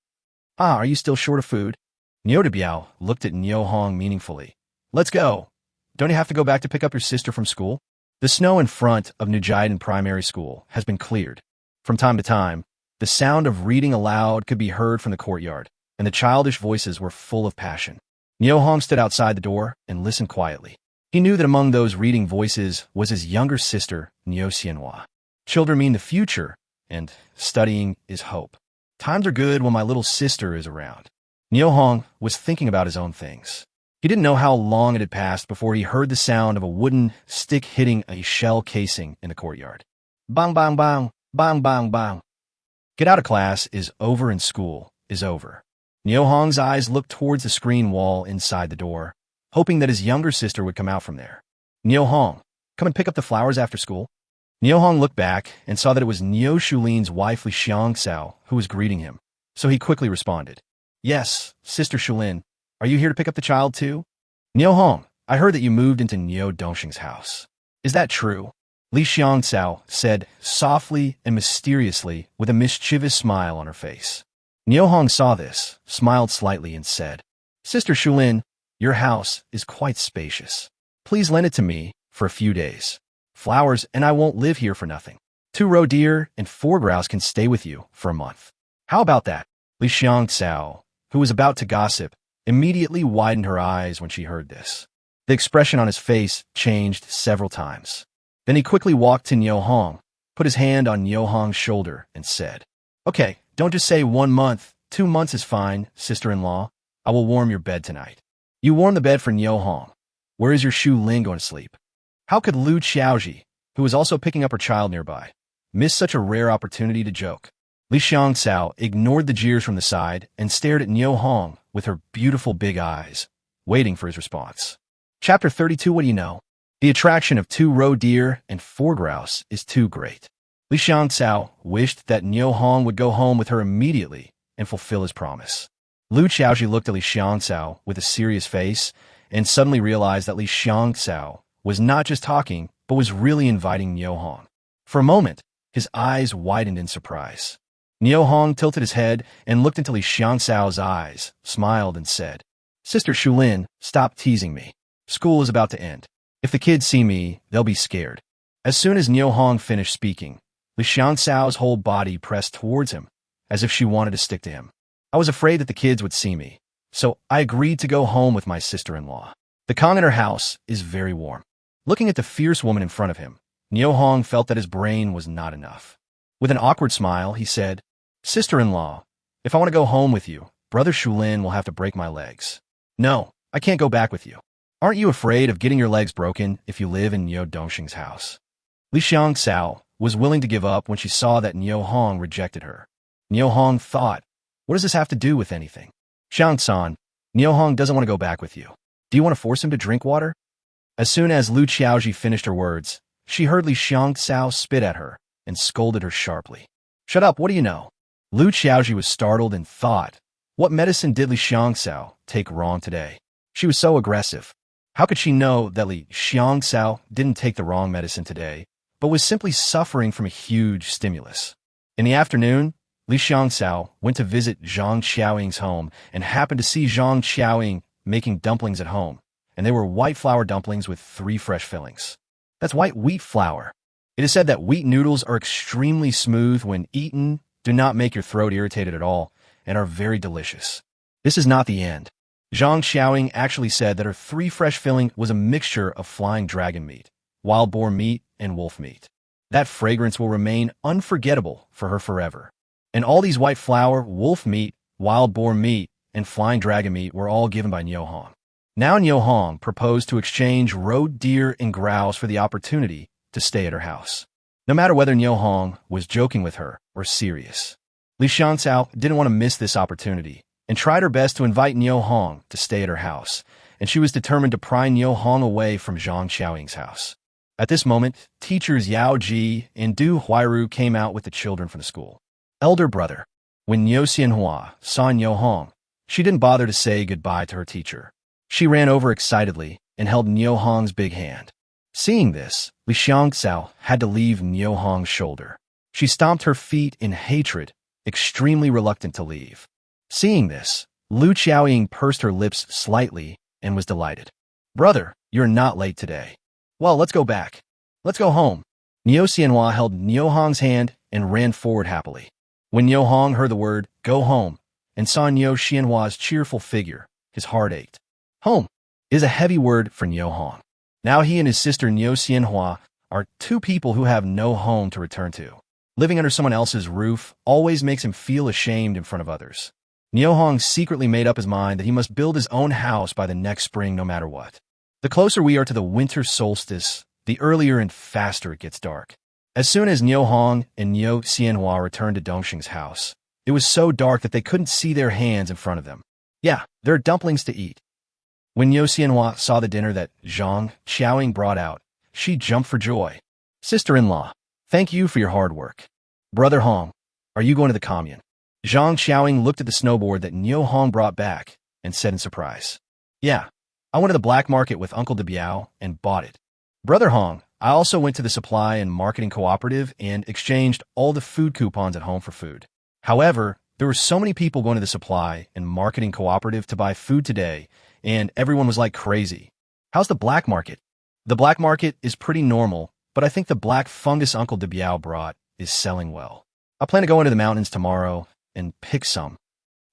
Ah, are you still short of food? Nyo de Biao looked at Nyohong meaningfully. Let's go. Don't you have to go back to pick up your sister from school? The snow in front of Nujiden Primary School has been cleared. From time to time, the sound of reading aloud could be heard from the courtyard, and the childish voices were full of passion. Nyohong stood outside the door and listened quietly. He knew that among those reading voices was his younger sister, Nyo Xianhua. Children mean the future, and studying is hope. Times are good when my little sister is around. Nyohong was thinking about his own things. He didn't know how long it had passed before he heard the sound of a wooden stick hitting a shell casing in the courtyard. Bang, bang, bang, bang, bang, bang. Get out of class is over and school is over. Nyohong's eyes looked towards the screen wall inside the door, hoping that his younger sister would come out from there. Nyohong, come and pick up the flowers after school. Nyohong looked back and saw that it was Nyo Shulin's wife Li Xiangsao who was greeting him, so he quickly responded. Yes, Sister Shulin, are you here to pick up the child too? Nyohong, I heard that you moved into Nyo Dongxing's house. Is that true? Li Xiangsao said softly and mysteriously with a mischievous smile on her face. Nyohong saw this, smiled slightly, and said, Sister Shulin, your house is quite spacious. Please lend it to me for a few days. Flowers and I won't live here for nothing. 2 roe deer and 4 grouse can stay with you for a month. How about that? Li Xiangsao, who was about to gossip, immediately widened her eyes when she heard this. The expression on his face changed several times. Then he quickly walked to Nyohong, put his hand on Nyohong's shoulder, and said, Okay, don't just say 1 month. 2 months is fine, sister-in-law. I will warm your bed tonight. You warm the bed for Nyohong. Where is your Shu Ling going to sleep? How could Lu Xiaoji, who was also picking up her child nearby, miss such a rare opportunity to joke? Li Xiangsao ignored the jeers from the side and stared at Nyohong with her beautiful big eyes, waiting for his response. Chapter 32. What do you know? The attraction of 2 roe deer and 4 grouse is too great. Li Xiangsao wished that Nyohong would go home with her immediately and fulfill his promise. Lu Xiaoji looked at Li Xiangsao with a serious face and suddenly realized that Li Xiangsao was not just talking, but was really inviting Nyohong. For a moment, his eyes widened in surprise. Nyohong tilted his head and looked into Li Xiangsao's eyes, smiled, and said, Sister Shulin, stop teasing me. School is about to end. If the kids see me, they'll be scared. As soon as Nyohong finished speaking, Li Xiangsao's whole body pressed towards him, as if she wanted to stick to him. I was afraid that the kids would see me, so I agreed to go home with my sister-in-law. The Kong in her house is very warm. Looking at the fierce woman in front of him, Nyohong felt that his brain was not enough. With an awkward smile, he said, Sister-in-law, if I want to go home with you, Brother Shulin will have to break my legs. No, I can't go back with you. Aren't you afraid of getting your legs broken if you live in Nyo Dongxing's house? Li Xiangsao was willing to give up when she saw that Nyohong rejected her. Nyohong thought What does this have to do with anything? Xiang-san, Niuhong doesn't want to go back with you. Do you want to force him to drink water? As soon as Lu Qiaoji finished her words, she heard Li Xiangcao spit at her and scolded her sharply. Shut up, what do you know? Lu Qiaoji was startled and thought, what medicine did Li Xiangcao take wrong today? She was so aggressive. How could she know that Li Xiangcao didn't take the wrong medicine today, but was simply suffering from a huge stimulus? In the afternoon, Li Xiangcao went to visit Zhang Xiaoying's home and happened to see Zhang Xiaoying making dumplings at home, and they were white flour dumplings with 3 fresh fillings. That's white wheat flour. It is said that wheat noodles are extremely smooth when eaten, do not make your throat irritated at all, and are very delicious. This is not the end. Zhang Xiaoying actually said that her 3 fresh filling was a mixture of flying dragon meat, wild boar meat, and wolf meat. That fragrance will remain unforgettable for her forever. And all these white flour, wolf meat, wild boar meat, and flying dragon meat were all given by Niuhong. Now Niuhong proposed to exchange roe deer and grouse for the opportunity to stay at her house. No matter whether Niuhong was joking with her or serious, Li Xiangcao didn't want to miss this opportunity and tried her best to invite Niuhong to stay at her house, and she was determined to pry Niuhong away from Zhang Xiaoying's house. At this moment, teachers Yao Ji and Du Huiru came out with the children from the school. Elder brother, when Niu Xianhua saw Niuhong, she didn't bother to say goodbye to her teacher. She ran over excitedly and held Niuhong's big hand. Seeing this, Li Xiangcao had to leave Niuhong's shoulder. She stomped her feet in hatred, extremely reluctant to leave. Seeing this, Lu Qiaoying pursed her lips slightly and was delighted. Brother, you're not late today. Well, let's go back. Let's go home. Niu Xianhua held Niuhong's hand and ran forward happily. When Niuhong heard the word, go home, and saw Niu Xianhua's cheerful figure, his heart ached. Home is a heavy word for Niuhong. Now he and his sister Niu Xianhua are 2 people who have no home to return to. Living under someone else's roof always makes him feel ashamed in front of others. Niuhong secretly made up his mind that he must build his own house by the next spring no matter what. The closer we are to the winter solstice, the earlier and faster it gets dark. As soon as Niuhong and Niu Xianhua returned to Dongxing's house, it was so dark that they couldn't see their hands in front of them. Yeah, there are dumplings to eat. When Niu Xianhua saw the dinner that Zhang Xiaoying brought out, she jumped for joy. Sister-in-law, thank you for your hard work. Brother Hong, are you going to the commune? Zhang Xiaoying looked at the snowboard that Niuhong brought back and said in surprise. Yeah, I went to the black market with Uncle DeBiao and bought it. Brother Hong, I also went to the supply and marketing cooperative and exchanged all the food coupons at home for food. However, there were so many people going to the supply and marketing cooperative to buy food today, and everyone was like crazy. How's the black market? The black market is pretty normal, but I think the black fungus Uncle DeBiao brought is selling well. I plan to go into the mountains tomorrow and pick some.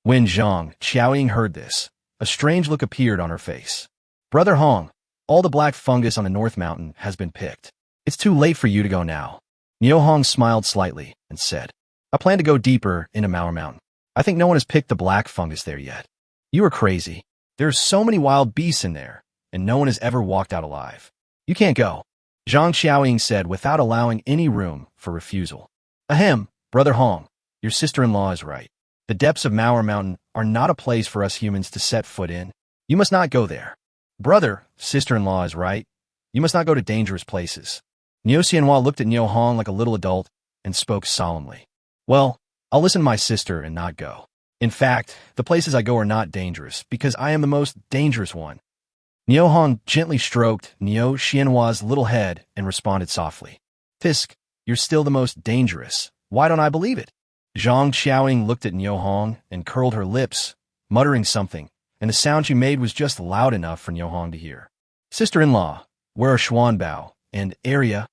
When Zhang Qiaoying heard this, a strange look appeared on her face. Brother Hong, all the black fungus on the North Mountain has been picked. It's too late for you to go now. Niuhong smiled slightly and said, I plan to go deeper into Mauer Mountain. I think no one has picked the black fungus there yet. You are crazy. There are so many wild beasts in there, and no one has ever walked out alive. You can't go. Zhang Xiaoying said without allowing any room for refusal. Ahem, Brother Hong, your sister-in-law is right. The depths of Mauer Mountain are not a place for us humans to set foot in. You must not go there. Brother, sister-in-law is right. You must not go to dangerous places. Niu Xianhua looked at Niuhong like a little adult and spoke solemnly. Well, I'll listen to my sister and not go. In fact, the places I go are not dangerous because I am the most dangerous one. Niuhong gently stroked Niu Xianhua's little head and responded softly. Fisk, you're still the most dangerous. Why don't I believe it? Zhang Qiaoying looked at Niuhong and curled her lips, muttering something, and the sound she made was just loud enough for Niuhong to hear. Sister-in-law, where are Xuanbao and Arya?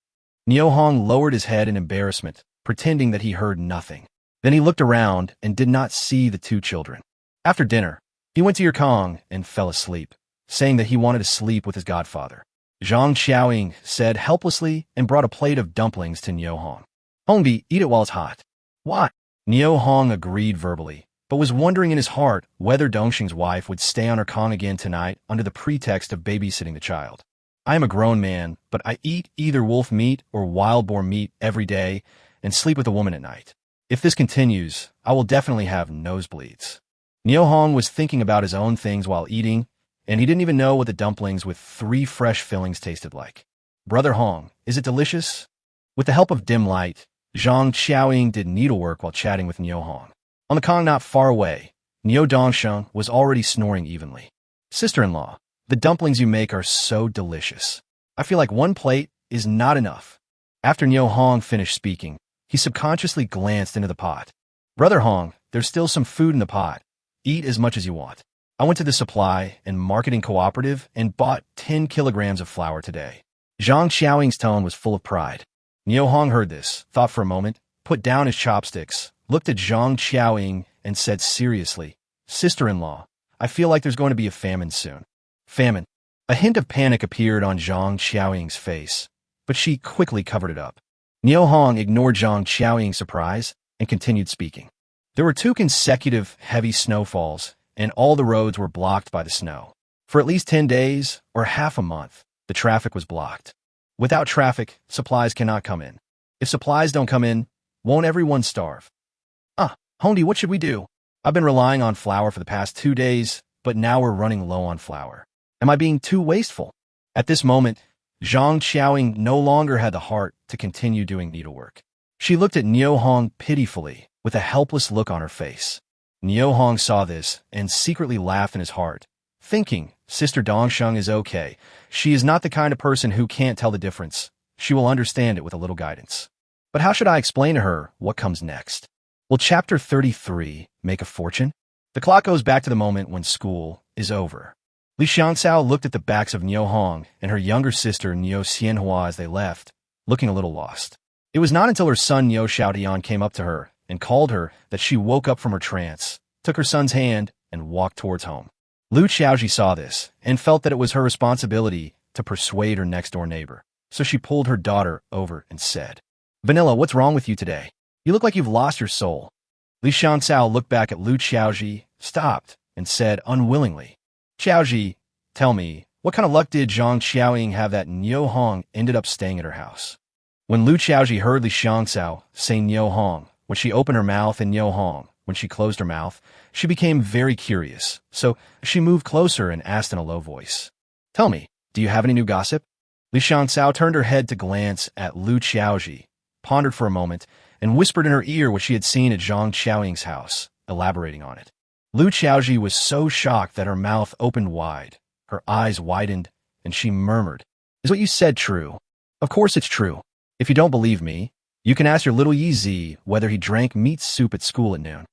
Niuhong lowered his head in embarrassment, pretending that he heard nothing. Then he looked around and did not see the 2 children. After dinner, he went to Yerkong and fell asleep, saying that he wanted to sleep with his godfather. Zhang Qiaoying said helplessly and brought a plate of dumplings to Niuhong. Hongbi, eat it while it's hot. Why? Niuhong agreed verbally, but was wondering in his heart whether Dongxing's wife would stay on her Kong again tonight under the pretext of babysitting the child. I am a grown man, but I eat either wolf meat or wild boar meat every day and sleep with a woman at night. If this continues, I will definitely have nosebleeds. Neo Hong was thinking about his own things while eating, and he didn't even know what the dumplings with 3 fresh fillings tasted like. Brother Hong, is it delicious? With the help of dim light, Zhang Xiaoying did needlework while chatting with Neo Hong. On the Kong not far away, Neo Dongsheng was already snoring evenly. Sister-in-law, the dumplings you make are so delicious. I feel like 1 plate is not enough. After Neo Hong finished speaking, he subconsciously glanced into the pot. Brother Hong, there's still some food in the pot. Eat as much as you want. I went to the supply and marketing cooperative and bought 10 kilograms of flour today. Zhang Xiaoying's tone was full of pride. Neo Hong heard this, thought for a moment, put down his chopsticks, looked at Zhang Xiaoying, and said seriously, Sister-in-law, I feel like there's going to be a famine soon. Famine. A hint of panic appeared on Zhang Xiaoying's face, but she quickly covered it up. Neo Hong ignored Zhang Xiaoying's surprise and continued speaking. There were 2 consecutive heavy snowfalls, and all the roads were blocked by the snow. For at least 10 days, or half a month, the traffic was blocked. Without traffic, supplies cannot come in. If supplies don't come in, won't everyone starve? Hongdi, what should we do? I've been relying on flour for the past 2 days, but now we're running low on flour. Am I being too wasteful? At this moment, Zhang Xiaoying no longer had the heart to continue doing needlework. She looked at Neo Hong pitifully, with a helpless look on her face. Neo Hong saw this and secretly laughed in his heart, thinking, Sister Dongsheng is okay. She is not the kind of person who can't tell the difference. She will understand it with a little guidance. But how should I explain to her what comes next? Will Chapter 33 make a fortune? The clock goes back to the moment when school is over. Li Xiangxiao looked at the backs of Neo Hong and her younger sister Neo Xianhua as they left, looking a little lost. It was not until her son Neo Xiaotian came up to her and called her that she woke up from her trance, took her son's hand, and walked towards home. Lu Xiaoji saw this and felt that it was her responsibility to persuade her next-door neighbor, so she pulled her daughter over and said, Vanilla, what's wrong with you today? You look like you've lost your soul. Li Xiangxiao looked back at Lu Xiaoji, stopped, and said unwillingly, Xiaoji, tell me, what kind of luck did Zhang Xiaoying have that Neo Hong ended up staying at her house? When Lu Xiaoji heard Li Xiangxiao say Neo Hong, when she opened her mouth, and Neo Hong, when she closed her mouth, she became very curious, so she moved closer and asked in a low voice, Tell me, do you have any new gossip? Li Xiangxiao turned her head to glance at Lu Xiaoji, pondered for a moment, and whispered in her ear what she had seen at Zhang Xiaoying's house, elaborating on it. Lu Xiaoji was so shocked that her mouth opened wide, her eyes widened, and she murmured, Is what you said true? Of course it's true. If you don't believe me, you can ask your little Yi Zi whether he drank meat soup at school at noon.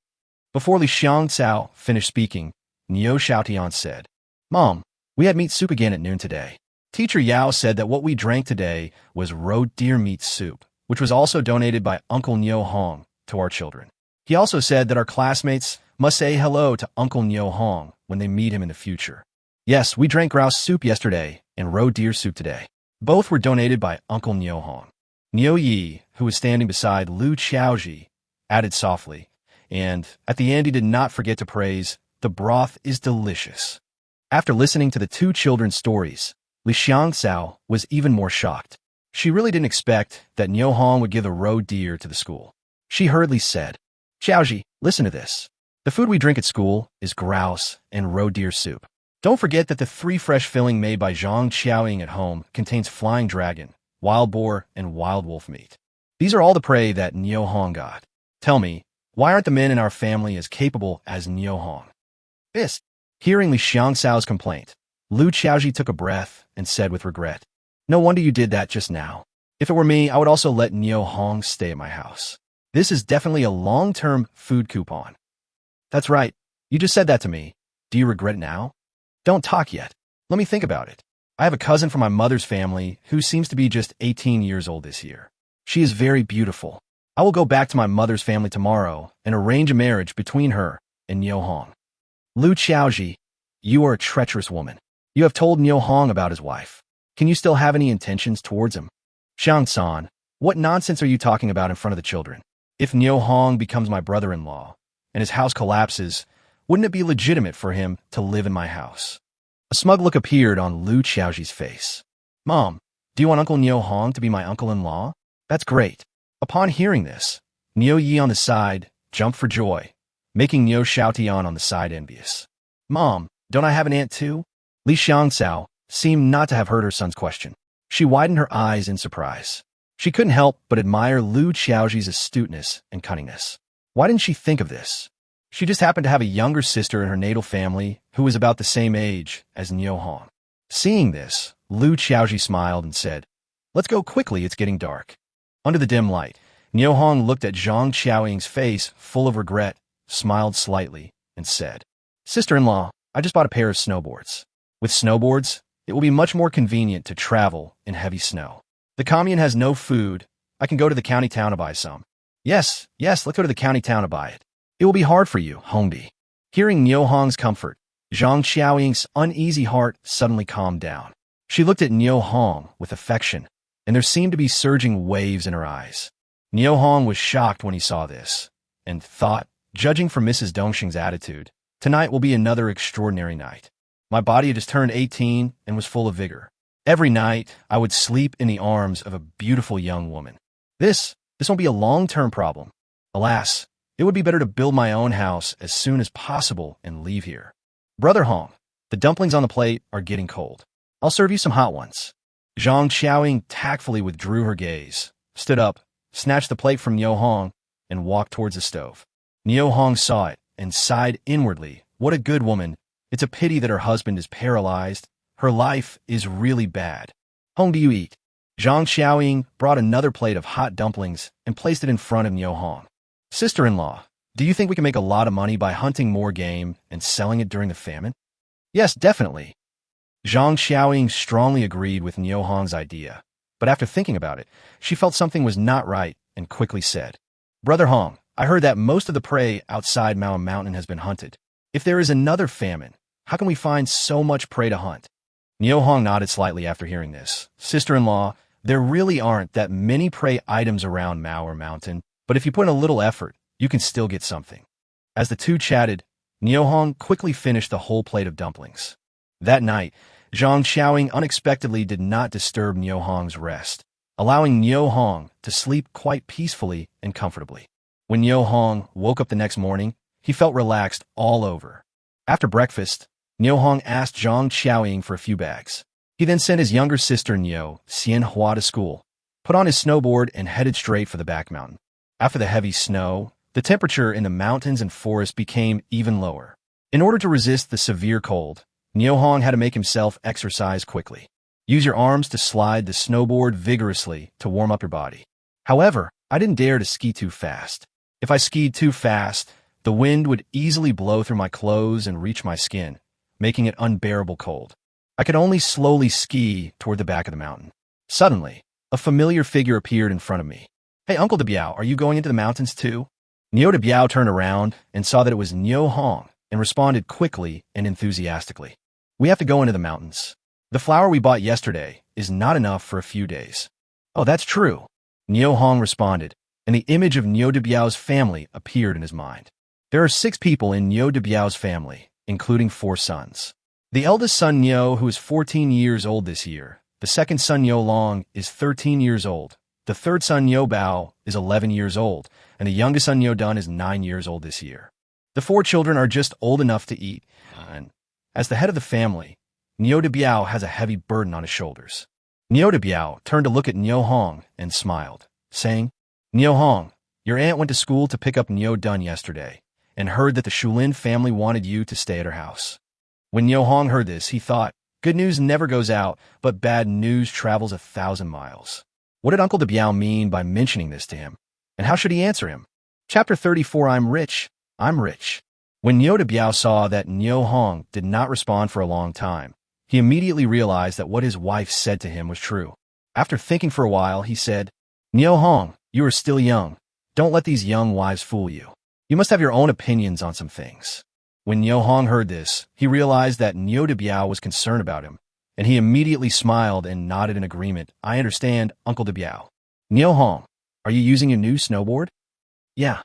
Before Li Xiangxiao finished speaking, Neo Xiaotian said, Mom, we had meat soup again at noon today. Teacher Yao said that what we drank today was roe deer meat soup, which was also donated by Uncle Neo Hong to our children. He also said that our classmates must say hello to Uncle Neo Hong when they meet him in the future. Yes, we drank grouse soup yesterday and roe deer soup today. Both were donated by Uncle Neo Hong. Neo Yi, who was standing beside Lu Xiaoji, added softly, and at the end he did not forget to praise, the broth is delicious. After listening to the 2 children's stories, Li Xiangxiao was even more shocked. She really didn't expect that Neo Hong would give a roe deer to the school. She hurriedly said, Xiaoji, listen to this. The food we drink at school is grouse and roe deer soup. Don't forget that the 3 fresh filling made by Zhang Xiaoying at home contains flying dragon, wild boar, and wild wolf meat. These are all the prey that Neo Hong got. Tell me, why aren't the men in our family as capable as Neo Hong? This. Hearing Li Xiangxiao's complaint, Lu Xiaoji took a breath and said with regret, No wonder you did that just now. If it were me, I would also let Neo Hong stay at my house. This is definitely a long-term food coupon. That's right. You just said that to me. Do you regret it now? Don't talk yet. Let me think about it. I have a cousin from my mother's family who seems to be just 18 years old this year. She is very beautiful. I will go back to my mother's family tomorrow and arrange a marriage between her and Neo Hong. Lu Xiaoji, you are a treacherous woman. You have told Neo Hong about his wife. Can you still have any intentions towards him? Shang San, what nonsense are you talking about in front of the children? If Neo Hong becomes my brother-in-law and his house collapses, wouldn't it be legitimate for him to live in my house? A smug look appeared on Lu Xiaoji's face. Mom, do you want Uncle Neo Hong to be my uncle-in-law? That's great. Upon hearing this, Niu Yi on the side jumped for joy, making Niu Xiaotian on the side envious. Mom, don't I have an aunt too? Li Xiangcao seemed not to have heard her son's question. She widened her eyes in surprise. She couldn't help but admire Lu Qiaoji's astuteness and cunningness. Why didn't she think of this? She just happened to have a younger sister in her natal family who was about the same age as Niu Hong. Seeing this, Lu Qiaoji smiled and said, "Let's go quickly, it's getting dark." Under the dim light, Niu Hong looked at Zhang Qiaoying's face full of regret, smiled slightly, and said, "Sister-in-law, I just bought a pair of snowboards. With snowboards, it will be much more convenient to travel in heavy snow. The commune has no food. I can go to the county town to buy some." Yes, let's go to the county town to buy it. It will be hard for you, Hongbi." Hearing Niu Hong's comfort, Zhang Qiaoying's uneasy heart suddenly calmed down. She looked at Niu Hong with affection, and there seemed to be surging waves in her eyes. Niu Hong was shocked when he saw this, and thought, judging from Mrs. Dongxing's attitude, tonight will be another extraordinary night. My body had just turned 18 and was full of vigor. Every night, I would sleep in the arms of a beautiful young woman. This won't be a long-term problem. Alas, it would be better to build my own house as soon as possible and leave here. Brother Hong, the dumplings on the plate are getting cold. I'll serve you some hot ones." Zhang Qiaoying tactfully withdrew her gaze, stood up, snatched the plate from Niu Hong, and walked towards the stove. Niu Hong saw it and sighed inwardly. What a good woman. It's a pity that her husband is paralyzed. Her life is really bad. "Hong, do you eat?" Zhang Qiaoying brought another plate of hot dumplings and placed it in front of Niu Hong. "Sister-in-law, do you think we can make a lot of money by hunting more game and selling it during the famine?" "Yes, definitely." Zhang Qiaoying strongly agreed with Niu Hong's idea, but after thinking about it, she felt something was not right and quickly said, "Brother Hong, I heard that most of the prey outside Mao Mountain has been hunted. If there is another famine, how can we find so much prey to hunt?" Niu Hong nodded slightly after hearing this. "Sister-in-law, there really aren't that many prey items around Mao Mountain, but if you put in a little effort, you can still get something." As the two chatted, Niu Hong quickly finished the whole plate of dumplings. That night, Zhang Qiaoying unexpectedly did not disturb Niu Hong's rest, allowing Niu Hong to sleep quite peacefully and comfortably. When Niu Hong woke up the next morning, he felt relaxed all over. After breakfast, Niu Hong asked Zhang Qiaoying for a few bags. He then sent his younger sister Niu Xianhua to school, put on his snowboard, and headed straight for the back mountain. After the heavy snow, the temperature in the mountains and forests became even lower. In order to resist the severe cold, Niu Hong had to make himself exercise quickly. Use your arms to slide the snowboard vigorously to warm up your body. However, I didn't dare to ski too fast. If I skied too fast, the wind would easily blow through my clothes and reach my skin, making it unbearable cold. I could only slowly ski toward the back of the mountain. Suddenly, a familiar figure appeared in front of me. "Hey, Uncle de Biao, are you going into the mountains too?" Niu de Biao turned around and saw that it was Niu Hong and responded quickly and enthusiastically. "We have to go into the mountains. The flour we bought yesterday is not enough for a few days." "Oh, that's true," Niu Hong responded, and the image of Niu de Biao's family appeared in his mind. There are 6 people in Niu de Biao's family, including 4 sons. The eldest son Niu, who is 14 years old this year. The second son Niu Long is 13 years old. The third son Niu Bao is 11 years old, and the youngest son Niu Dun is 9 years old this year. The 4 children are just old enough to eat, and as the head of the family, Niu de Biao has a heavy burden on his shoulders. Niu de Biao turned to look at Niu Hong and smiled, saying, "Niu Hong, your aunt went to school to pick up Niu Dun yesterday, and heard that the Shulin family wanted you to stay at her house." When Niu Hong heard this, he thought, good news never goes out, but bad news travels 1,000 miles. What did Uncle de Biao mean by mentioning this to him? And how should he answer him? Chapter 34, I'm rich. When Niu de Biao saw that Niu Hong did not respond for a long time, he immediately realized that what his wife said to him was true. After thinking for a while, he said, "Niu Hong, you are still young. Don't let these young wives fool you. You must have your own opinions on some things." When Niu Hong heard this, he realized that Niu de Biao was concerned about him, and he immediately smiled and nodded in agreement. "I understand, Uncle de Biao." "Niu Hong, are you using your new snowboard?" "Yeah.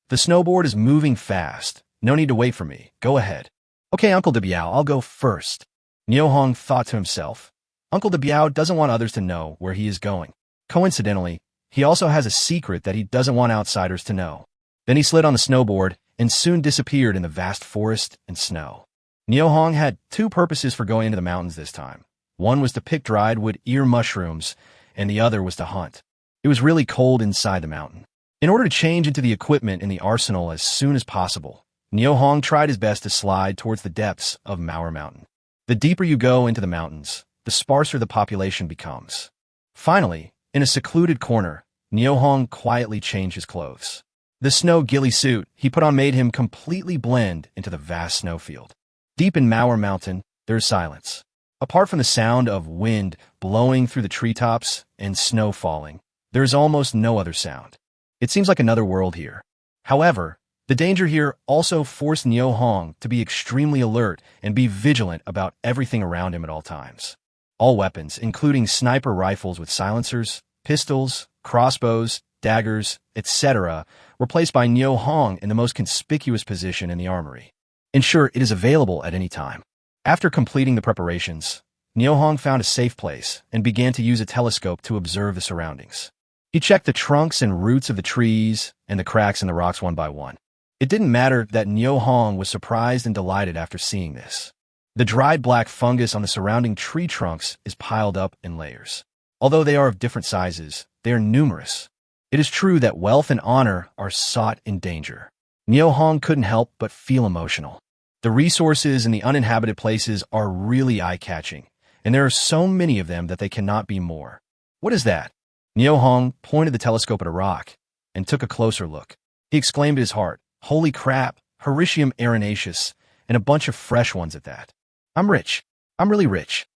The snowboard is moving fast. No need to wait for me. Go ahead." "Okay, Uncle de Biao, I'll go first." Niu Hong thought to himself, Uncle de Biao doesn't want others to know where he is going. Coincidentally, he also has a secret that he doesn't want outsiders to know. Then he slid on the snowboard and soon disappeared in the vast forest and snow. Niohong had two purposes for going into the mountains this time. One was to pick dried wood ear mushrooms, and the other was to hunt. It was really cold inside the mountain. In order to change into the equipment in the arsenal as soon as possible, Niohong tried his best to slide towards the depths of Manhwa Mountain. The deeper you go into the mountains, the sparser the population becomes. Finally, in a secluded corner, Niohong quietly changed his clothes. The snow ghillie suit he put on made him completely blend into the vast snowfield. Deep in Manhwa Mountain, there is silence. Apart from the sound of wind blowing through the treetops and snow falling, there is almost no other sound. It seems like another world here. However, the danger here also forced Niohong to be extremely alert and be vigilant about everything around him at all times. All weapons, including sniper rifles with silencers, pistols, crossbows, daggers, etc., were placed by Niohong in the most conspicuous position in the armory. Ensure it is available at any time. After completing the preparations, Niohong found a safe place and began to use a telescope to observe the surroundings. He checked the trunks and roots of the trees and the cracks in the rocks one by one. It didn't matter that Niohong was surprised and delighted after seeing this. The dried black fungus on the surrounding tree trunks is piled up in layers. Although they are of different sizes, they are numerous. It is true that wealth and honor are sought in danger. Niohong couldn't help but feel emotional. The resources in the uninhabited places are really eye-catching, and there are so many of them that they cannot be more. What is that? Niohong pointed the telescope at a rock and took a closer look. He exclaimed in his heart, "Holy crap, Hericium arenaceus, and a bunch of fresh ones at that. I'm rich. I'm really rich."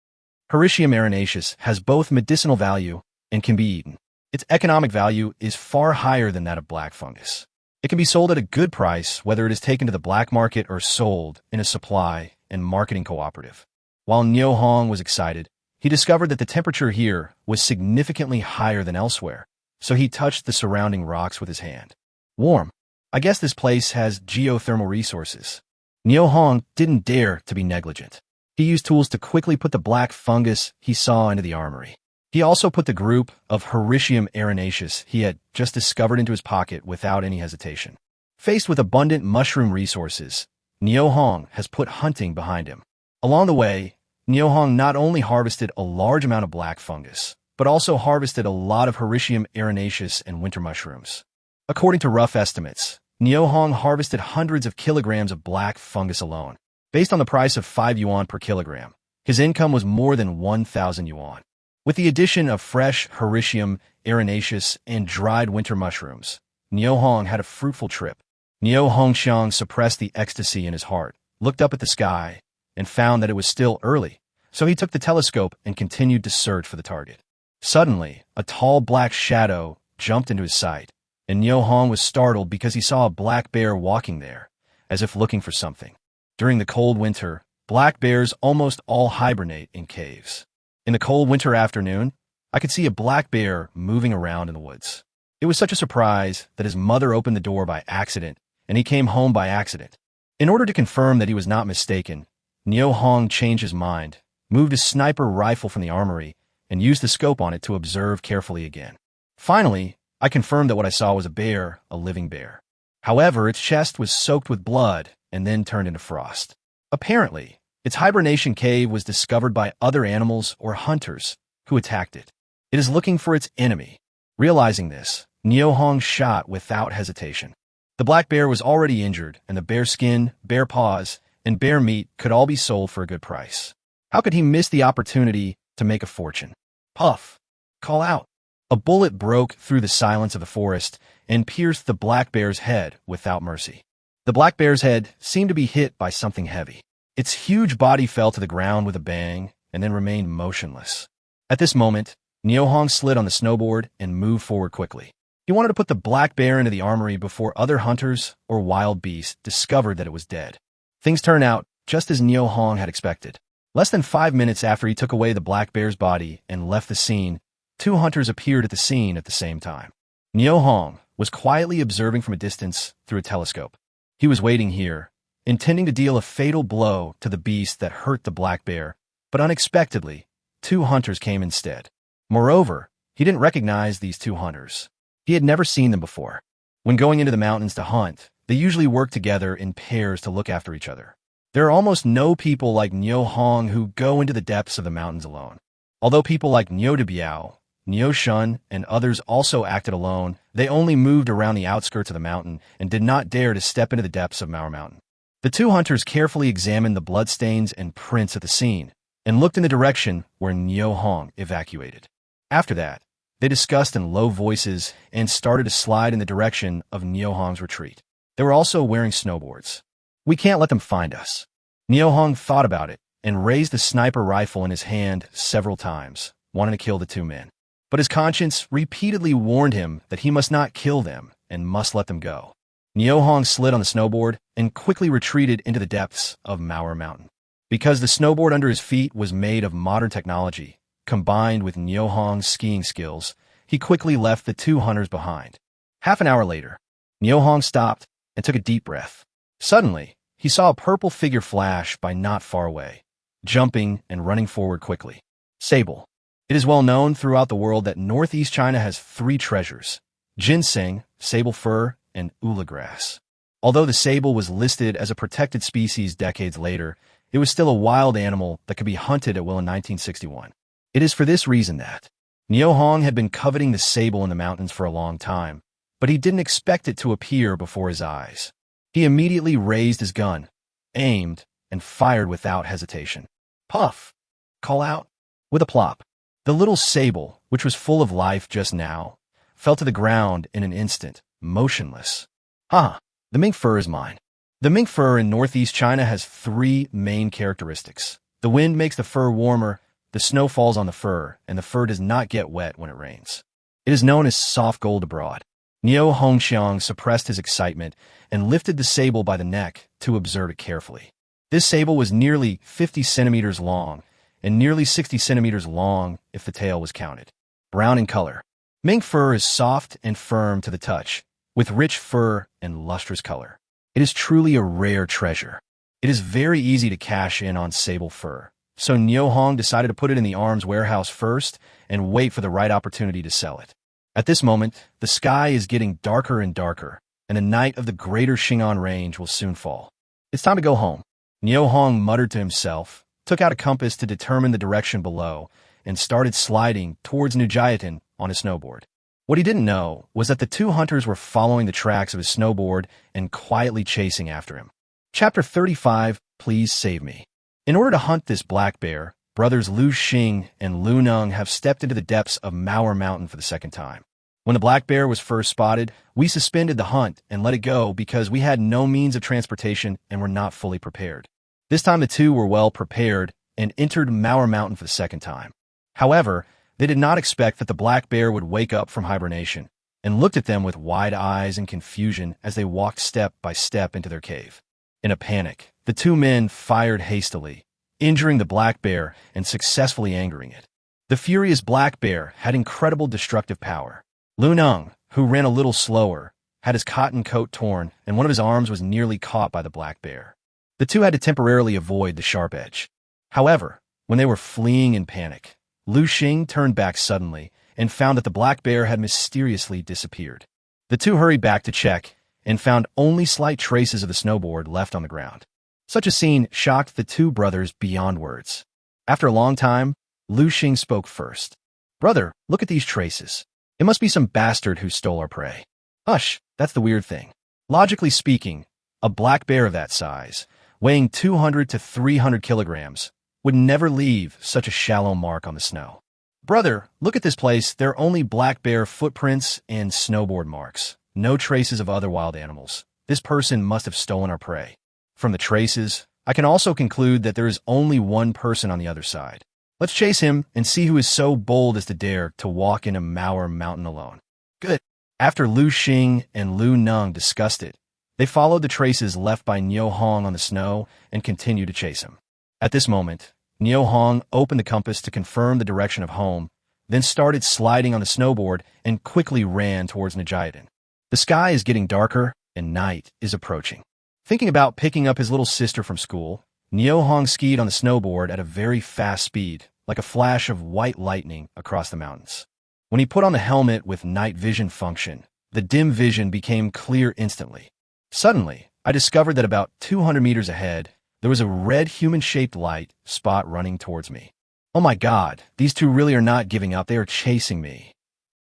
Hericium arenaceus has both medicinal value and can be eaten. Its economic value is far higher than that of black fungus. It can be sold at a good price, whether it is taken to the black market or sold in a supply and marketing cooperative. While Niohong was excited, he discovered that the temperature here was significantly higher than elsewhere, so he touched the surrounding rocks with his hand. Warm. I guess this place has geothermal resources. Niohong didn't dare to be negligent. He used tools to quickly put the black fungus he saw into the armory. He also put the group of Hericium arenaceus he had just discovered into his pocket without any hesitation. Faced with abundant mushroom resources, Niohong has put hunting behind him. Along the way, Niohong not only harvested a large amount of black fungus, but also harvested a lot of Hericium arenaceus and winter mushrooms. According to rough estimates, Niohong harvested hundreds of kilograms of black fungus alone. Based on the price of 5 yuan per kilogram, his income was more than 1,000 yuan. With the addition of fresh Hericium arenaceus and dried winter mushrooms, Niohong had a fruitful trip. Niohong suppressed the ecstasy in his heart, looked up at the sky, and found that it was still early, so he took the telescope and continued to search for the target. Suddenly, a tall black shadow jumped into his sight, and Niohong was startled because he saw a black bear walking there, as if looking for something. During the cold winter, black bears almost all hibernate in caves. In the cold winter afternoon, I could see a black bear moving around in the woods. It was such a surprise that his mother opened the door by accident, and he came home by accident. In order to confirm that he was not mistaken, Niohong changed his mind, moved his sniper rifle from the armory, and used the scope on it to observe carefully again. Finally, I confirmed that what I saw was a bear, a living bear. However, its chest was soaked with blood and then turned into frost. Apparently, its hibernation cave was discovered by other animals or hunters who attacked it. It is looking for its enemy. Realizing this, Niohong shot without hesitation. The black bear was already injured, and the bear skin, bear paws, and bear meat could all be sold for a good price. How could he miss the opportunity to make a fortune? Puff! Call out! A bullet broke through the silence of the forest and pierced the black bear's head without mercy. The black bear's head seemed to be hit by something heavy. Its huge body fell to the ground with a bang and then remained motionless. At this moment, Niohong slid on the snowboard and moved forward quickly. He wanted to put the black bear into the armory before other hunters or wild beasts discovered that it was dead. Things turned out just as Niohong had expected. Less than 5 minutes after he took away the black bear's body and left the scene, 2 hunters appeared at the scene at the same time. Niohong was quietly observing from a distance through a telescope. He was waiting here, intending to deal a fatal blow to the beast that hurt the black bear, but unexpectedly, 2 hunters came instead. Moreover, He didn't recognize these two hunters. He had never seen them before. When going into the mountains to hunt, they usually work together in pairs to look after each other. There are almost no people like Niu Hong who go into the depths of the mountains alone. Although people like Niu De Biao, Niu Shun, and others also acted alone, they only moved around the outskirts of the mountain and did not dare to step into the depths of Mauer Mountain. The two hunters carefully examined the bloodstains and prints at the scene and looked in the direction where Niu Hong evacuated. After that, they discussed in low voices and started to slide in the direction of Niu Hong's retreat. They were also wearing snowboards. We can't let them find us. Niu Hong thought about it and raised the sniper rifle in his hand several times, wanting to kill the two men. But his conscience repeatedly warned him that he must not kill them and must let them go. Niu Hong slid on the snowboard and quickly retreated into the depths of Mauer Mountain. Because the snowboard under his feet was made of modern technology, combined with Niu Hong's skiing skills, he quickly left the two hunters behind. Half an hour later, Niu Hong stopped and took a deep breath. Suddenly, he saw a purple figure flash by not far away, jumping and running forward quickly. Sable. It is well known throughout the world that northeast China has three treasures: ginseng, sable fir, and ula grass. Although the sable was listed as a protected species decades later, it was still a wild animal that could be hunted at will in 1961. It is for this reason that Niu Hong had been coveting the sable in the mountains for a long time, but he didn't expect it to appear before his eyes. He immediately raised his gun, aimed, and fired without hesitation. Puff! Call out! With a plop. The little sable, which was full of life just now, fell to the ground in an instant, motionless. The mink fur is mine. The mink fur in northeast China has three main characteristics. The wind makes the fur warmer, the snow falls on the fur, and the fur does not get wet when it rains. It is known as soft gold abroad. Niu Hongxiang suppressed his excitement and lifted the sable by the neck to observe it carefully. This sable was nearly 50 centimeters long and nearly 60 centimeters long if the tail was counted. Brown in color. Mink fur is soft and firm to the touch, with rich fur and lustrous color. It is truly a rare treasure. It is very easy to cash in on sable fur, so Niu Hong decided to put it in the arms warehouse first and wait for the right opportunity to sell it. At this moment, the sky is getting darker and darker, and the night of the greater Xing'an range will soon fall. It's time to go home. Niu Hong muttered to himself, took out a compass to determine the direction below, and started sliding towards Nujiatin on his snowboard. What he didn't know was that the two hunters were following the tracks of his snowboard and quietly chasing after him. Chapter 35, Please Save Me. In order to hunt this black bear, brothers Lu Xing and Lu Neng have stepped into the depths of Mauer Mountain for the second time. When the black bear was first spotted, we suspended the hunt and let it go because we had no means of transportation and were not fully prepared. This time the two were well prepared and entered Mauer Mountain for the second time. However, they did not expect that the black bear would wake up from hibernation and looked at them with wide eyes and confusion as they walked step by step into their cave. In a panic, the two men fired hastily, injuring the black bear and successfully angering it. The furious black bear had incredible destructive power. Lu Neng, who ran a little slower, had his cotton coat torn and one of his arms was nearly caught by the black bear. The two had to temporarily avoid the sharp edge. However, when they were fleeing in panic, Lu Xing turned back suddenly and found that the black bear had mysteriously disappeared. The two hurried back to check and found only slight traces of the snowboard left on the ground. Such a scene shocked the two brothers beyond words. After a long time, Lu Xing spoke first. "Brother, look at these traces. It must be some bastard who stole our prey." "Hush, that's the weird thing. Logically speaking, a black bear of that size, weighing 200 to 300 kilograms, would never leave such a shallow mark on the snow. Brother, look at this place. There are only black bear footprints and snowboard marks. No traces of other wild animals. This person must have stolen our prey. From the traces, I can also conclude that there is only one person on the other side. Let's chase him and see who is so bold as to dare to walk into Mauer Mountain alone." Good. After Lu Xing and Lu Neng discussed it, they followed the traces left by Niu Hong on the snow and continued to chase him. At this moment, Niu Hong opened the compass to confirm the direction of home, then started sliding on the snowboard and quickly ran towards Nujiatin. The sky is getting darker and night is approaching. Thinking about picking up his little sister from school, Niu Hong skied on the snowboard at a very fast speed, like a flash of white lightning across the mountains. When he put on the helmet with night vision function, the dim vision became clear instantly. Suddenly, I discovered that about 200 meters ahead, there was a red human-shaped light spot running towards me. Oh my god, these two really are not giving up, they are chasing me.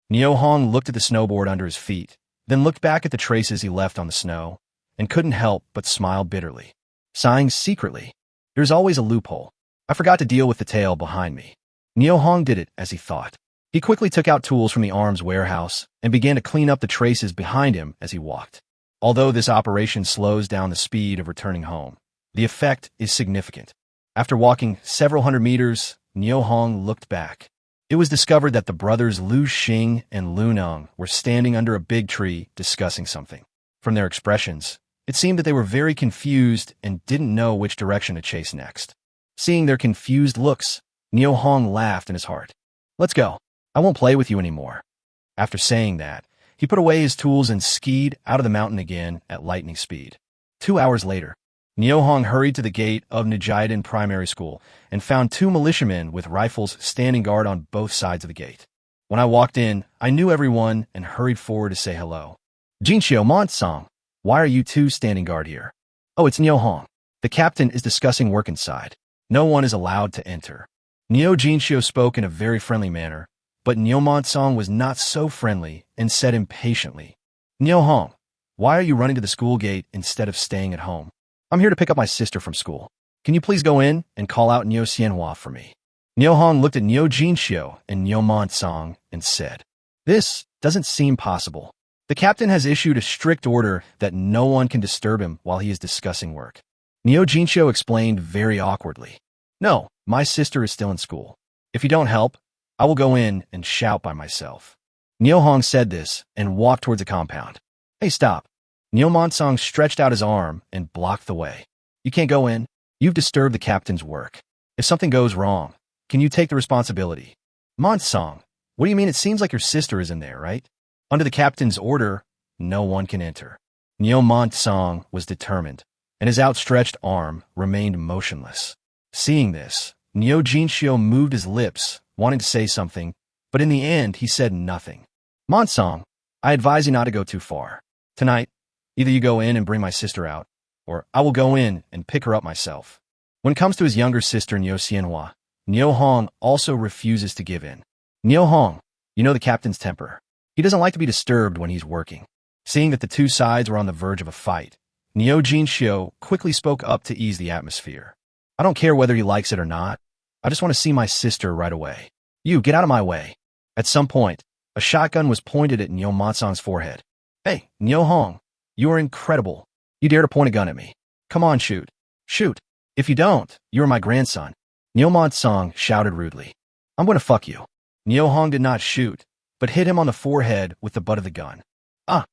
Neo Hong looked at the snowboard under his feet, then looked back at the traces he left on the snow, and couldn't help but smile bitterly. Sighing secretly, there's always a loophole. I forgot to deal with the tail behind me. Neo Hong did it as he thought. He quickly took out tools from the arms warehouse and began to clean up the traces behind him as he walked. Although this operation slows down the speed of returning home, the effect is significant. After walking several hundred meters, Neo Hong looked back. It was discovered that the brothers Lu Xing and Lu Neng were standing under a big tree discussing something. From their expressions, it seemed that they were very confused and didn't know which direction to chase next. Seeing their confused looks, Neo Hong laughed in his heart. Let's go. I won't play with you anymore. After saying that, he put away his tools and skied out of the mountain again at lightning speed. 2 hours later, Neo Hong hurried to the gate of Nijiden Primary School and found 2 militiamen with rifles standing guard on both sides of the gate. When I walked in, I knew everyone and hurried forward to say hello. Jinxiu Monsong, why are you two standing guard here? Oh, it's Neo Hong. The captain is discussing work inside. No one is allowed to enter. Neo Jinxiu spoke in a very friendly manner, but Neo Monsong was not so friendly and said impatiently, Neo Hong, why are you running to the school gate instead of staying at home? I'm here to pick up my sister from school. Can you please go in and call out Neo Xianhua for me? Neo Hong looked at Neo Jinxiu and Neo Monsong and said, This doesn't seem possible. The captain has issued a strict order that no one can disturb him while he is discussing work. Neo Jinxiu explained very awkwardly, No, my sister is still in school. If you don't help, I will go in and shout by myself. Neo Hong said this and walked towards the compound. Hey, stop. Neo Monsong stretched out his arm and blocked the way. You can't go in. You've disturbed the captain's work. If something goes wrong, can you take the responsibility? Monsong, what do you mean? It seems like your sister is in there, right? Under the captain's order, no one can enter. Neo Monsong was determined, and his outstretched arm remained motionless. Seeing this, Neo Jinxiu moved his lips, wanting to say something, but in the end he said nothing. Monsong, I advise you not to go too far. Tonight, either you go in and bring my sister out, or I will go in and pick her up myself. When it comes to his younger sister Neo Xianhua, Neo Hong also refuses to give in. Neo Hong, you know the captain's temper. He doesn't like to be disturbed when he's working. Seeing that the two sides were on the verge of a fight, Neo Jinxiu quickly spoke up to ease the atmosphere. I don't care whether he likes it or not. I just want to see my sister right away. You, get out of my way. At some point, a shotgun was pointed at Neo Monsong's forehead. Hey, Neo Hong, you are incredible. You dare to point a gun at me. Come on, shoot. Shoot. If you don't, you are my grandson. Neo Monsong shouted rudely. I'm going to fuck you. Neo Hong did not shoot, but hit him on the forehead with the butt of the gun. Ah!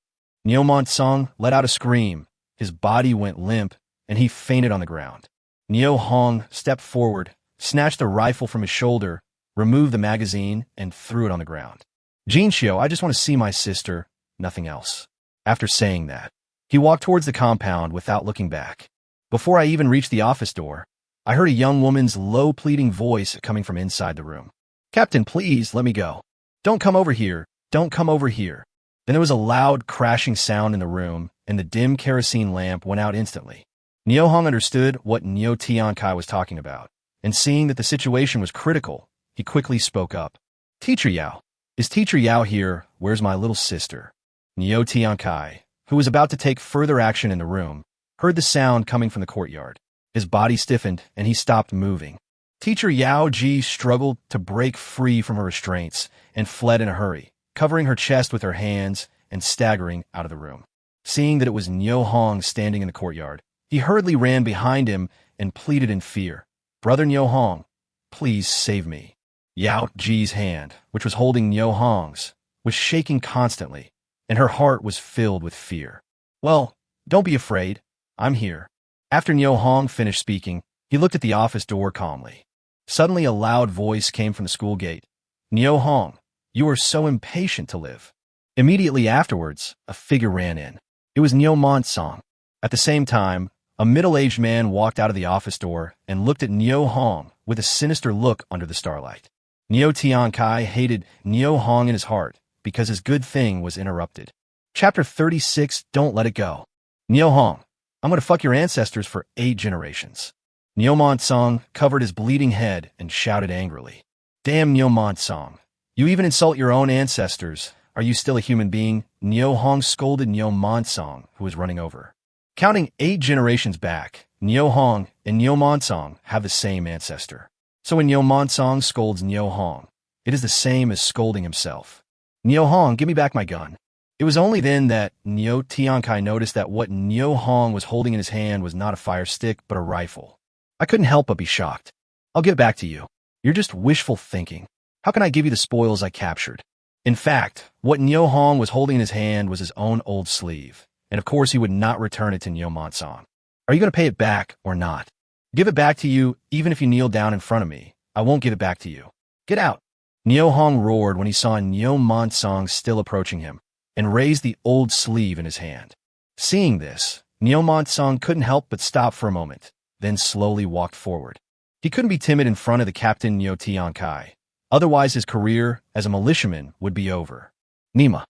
Neo Monsong let out a scream. His body went limp, and he fainted on the ground. Neo Hong stepped forward, snatched the rifle from his shoulder, removed the magazine, and threw it on the ground. Jinxiu, I just want to see my sister, nothing else. After saying that, he walked towards the compound without looking back. Before I even reached the office door, I heard a young woman's low pleading voice coming from inside the room. Captain, please, let me go. Don't come over here. Don't come over here. Then there was a loud crashing sound in the room, and the dim kerosene lamp went out instantly. Neo Hong understood what Neo Tiankai was talking about, and seeing that the situation was critical, he quickly spoke up. Teacher Yao. Is Teacher Yao here? Where's my little sister? Neo Tiankai, who was about to take further action in the room, heard the sound coming from the courtyard. His body stiffened, and he stopped moving. Teacher Yao Ji struggled to break free from her restraints and fled in a hurry, covering her chest with her hands and staggering out of the room. Seeing that it was Neo Hong standing in the courtyard, he hurriedly ran behind him and pleaded in fear. Brother Neo Hong, please save me. Yao Ji's hand, which was holding Neo Hong's, was shaking constantly, and her heart was filled with fear. Well, don't be afraid. I'm here. After Neo Hong finished speaking, he looked at the office door calmly. Suddenly a loud voice came from the school gate. Neo Hong, you are so impatient to live. Immediately afterwards, a figure ran in. It was Neo Monsong. At the same time, a middle-aged man walked out of the office door and looked at Neo Hong with a sinister look under the starlight. Neo Tian Kai hated Neo Hong in his heart because his good thing was interrupted. Chapter 36, Don't Let It Go. Neo Hong, I'm going to fuck your ancestors for 8 generations. Neo Song covered his bleeding head and shouted angrily. Damn Neo Song. You even insult your own ancestors. Are you still a human being? Neo Hong scolded Neo Song, who was running over. Counting 8 generations back, Neo Hong and Neo Song have the same ancestor. So when Neo Song scolds Neo Hong, it is the same as scolding himself. Neo Hong, give me back my gun. It was only then that Neo Tian Kai noticed that what Neo Hong was holding in his hand was not a fire stick, but a rifle. I couldn't help but be shocked. I'll give it back to you. You're just wishful thinking. How can I give you the spoils I captured? In fact, what Neo Hong was holding in his hand was his own old sleeve, and of course he would not return it to Neo Song. Are you going to pay it back or not? Give it back to you, even if you kneel down in front of me. I won't give it back to you. Get out. Neo Hong roared when he saw Neo Song still approaching him, and raised the old sleeve in his hand. Seeing this, Neo Song couldn't help but stop for a moment, then slowly walked forward. He couldn't be timid in front of the captain Neo Tian Kai. Otherwise his career as a militiaman would be over. Nima.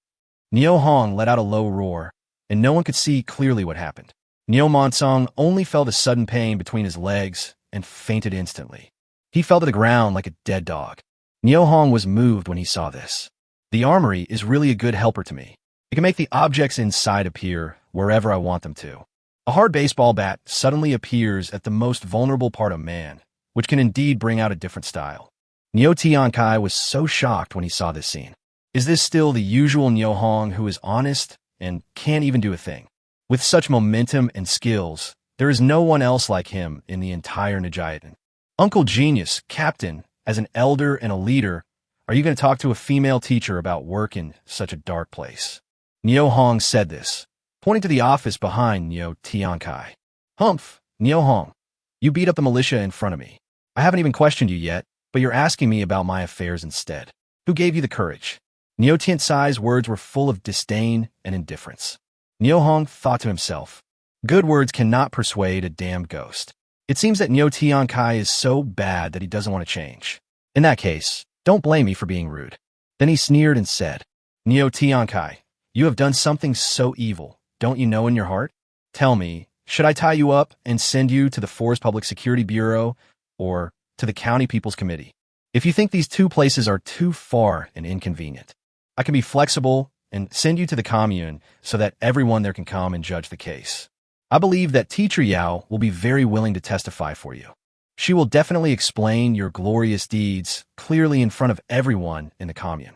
Neo Hong let out a low roar, and no one could see clearly what happened. Neo Song only felt a sudden pain between his legs and fainted instantly. He fell to the ground like a dead dog. Neo Hong was moved when he saw this. The armory is really a good helper to me. It can make the objects inside appear wherever I want them to. A hard baseball bat suddenly appears at the most vulnerable part of man, which can indeed bring out a different style. Neo Tian Kai was so shocked when he saw this scene. Is this still the usual Neo Hong who is honest and can't even do a thing? With such momentum and skills, there is no one else like him in the entire Nijayatan. Uncle Genius, Captain, as an elder and a leader, are you going to talk to a female teacher about work in such a dark place? Neo Hong said this, pointing to the office behind Neo Tian Kai. Humph, Neo Hong, you beat up the militia in front of me. I haven't even questioned you yet, but you're asking me about my affairs instead. Who gave you the courage? Neo Tian Sai's words were full of disdain and indifference. Neo Hong thought to himself, good words cannot persuade a damned ghost. It seems that Neo Tian Kai is so bad that he doesn't want to change. In that case, don't blame me for being rude. Then he sneered and said, Neo Tian Kai, you have done something so evil, don't you know in your heart? Tell me, should I tie you up and send you to the Forest Public Security Bureau or to the County People's Committee? If you think these 2 places are too far and inconvenient, I can be flexible and send you to the commune so that everyone there can come and judge the case. I believe that Teacher Yao will be very willing to testify for you. She will definitely explain your glorious deeds clearly in front of everyone in the commune.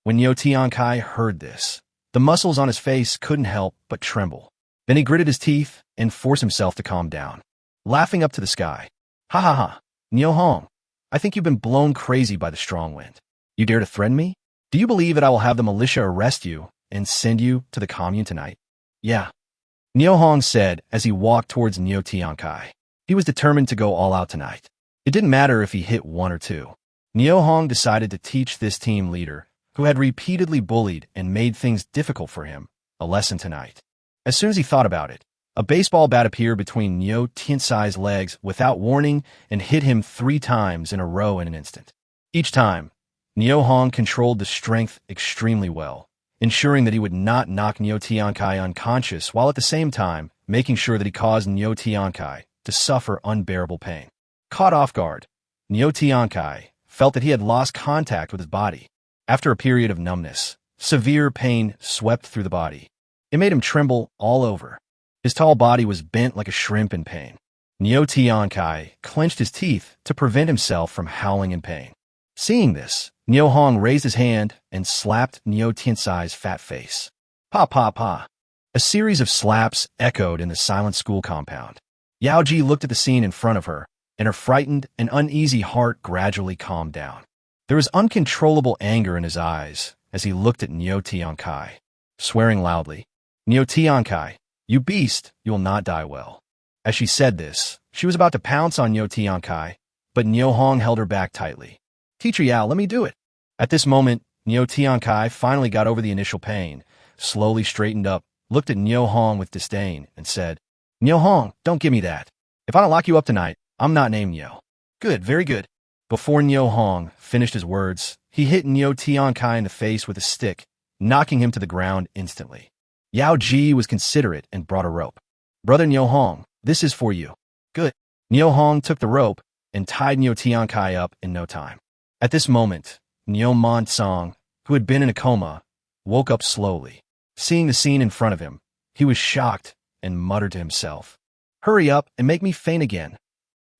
When Neo Tian Kai heard this, the muscles on his face couldn't help but tremble. Then he gritted his teeth and forced himself to calm down, laughing up to the sky. Ha ha ha, Neo Hong, I think you've been blown crazy by the strong wind. You dare to threaten me? Do you believe that I will have the militia arrest you and send you to the commune tonight? Yeah. Neo Hong said as he walked towards Neo Tian Kai. He was determined to go all out tonight. It didn't matter if he hit 1 or 2. Neo Hong decided to teach this team leader, who had repeatedly bullied and made things difficult for him, a lesson tonight. As soon as he thought about it, a baseball bat appeared between Neo Tian Sai's legs without warning and hit him 3 times in a row in an instant. Each time, Neo Hong controlled the strength extremely well, ensuring that he would not knock Neo Tian Kai unconscious while at the same time making sure that he caused Neo Tian Kai to suffer unbearable pain. Caught off guard, Neo Tian Kai felt that he had lost contact with his body. After a period of numbness, severe pain swept through the body. It made him tremble all over. His tall body was bent like a shrimp in pain. Neo Tian Kai clenched his teeth to prevent himself from howling in pain. Seeing this, Neo Hong raised his hand and slapped Neo Tian Sai's fat face. Pa pa pa. A series of slaps echoed in the silent school compound. Yao Ji looked at the scene in front of her, and her frightened and uneasy heart gradually calmed down. There was uncontrollable anger in his eyes as he looked at Neo Tian Kai, swearing loudly, Neo Tian Kai, you beast, you will not die well. As she said this, she was about to pounce on Neo Tian Kai, but Neo Hong held her back tightly. Teacher Yao, let me do it. At this moment, Neo Tian Kai finally got over the initial pain, slowly straightened up, looked at Neo Hong with disdain, and said, Neo Hong, don't give me that. If I don't lock you up tonight, I'm not named Neo. Good, very good. Before Nyo Hong finished his words, he hit Nyo Tiankai in the face with a stick, knocking him to the ground instantly. Yao Ji was considerate and brought a rope. "Brother Nyo Hong, this is for you." "Good." Nyo Hong took the rope and tied Nyo Tiankai up in no time. At this moment, Nyo Man Tsang, who had been in a coma, woke up slowly. Seeing the scene in front of him, he was shocked and muttered to himself, "Hurry up and make me faint again."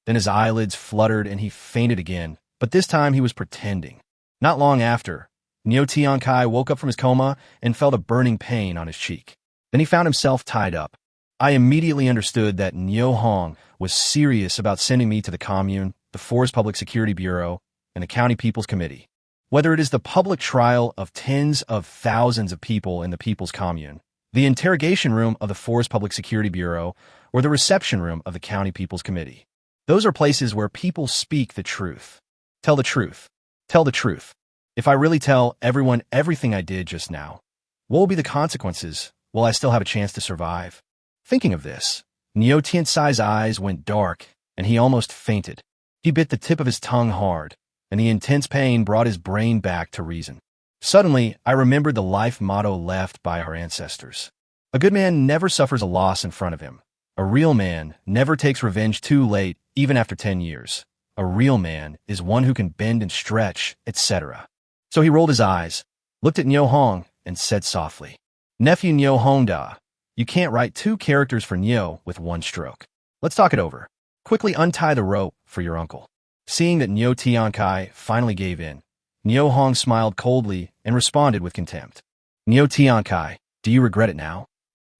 Then his eyelids fluttered and he fainted again, but this time he was pretending. Not long after, Nyo Tiankai woke up from his coma and felt a burning pain on his cheek. Then he found himself tied up. I immediately understood that Nyo Hong was serious about sending me to the commune, the Forest Public Security Bureau, and the County People's Committee. Whether it is the public trial of tens of thousands of people in the People's Commune, the interrogation room of the Forest Public Security Bureau, or the reception room of the County People's Committee. Those are places where people speak the truth. Tell the truth. Tell the truth. If I really tell everyone everything I did just now, what will be the consequences? Will I still have a chance to survive? Thinking of this, Nyo Tiansai's eyes went dark, and he almost fainted. He bit the tip of his tongue hard, and the intense pain brought his brain back to reason. Suddenly, I remembered the life motto left by our ancestors. A good man never suffers a loss in front of him. A real man never takes revenge too late, even after 10 years. A real man is one who can bend and stretch, etc. So he rolled his eyes, looked at Nyo Hong, and said softly, "Nephew Nyo Hong Da, you can't write 2 characters for Nyo with 1 stroke. Let's talk it over. Quickly untie the rope for your uncle." Seeing that Nyo Tiankai finally gave in, Nyo Hong smiled coldly and responded with contempt. "Nyo Tiankai, do you regret it now?"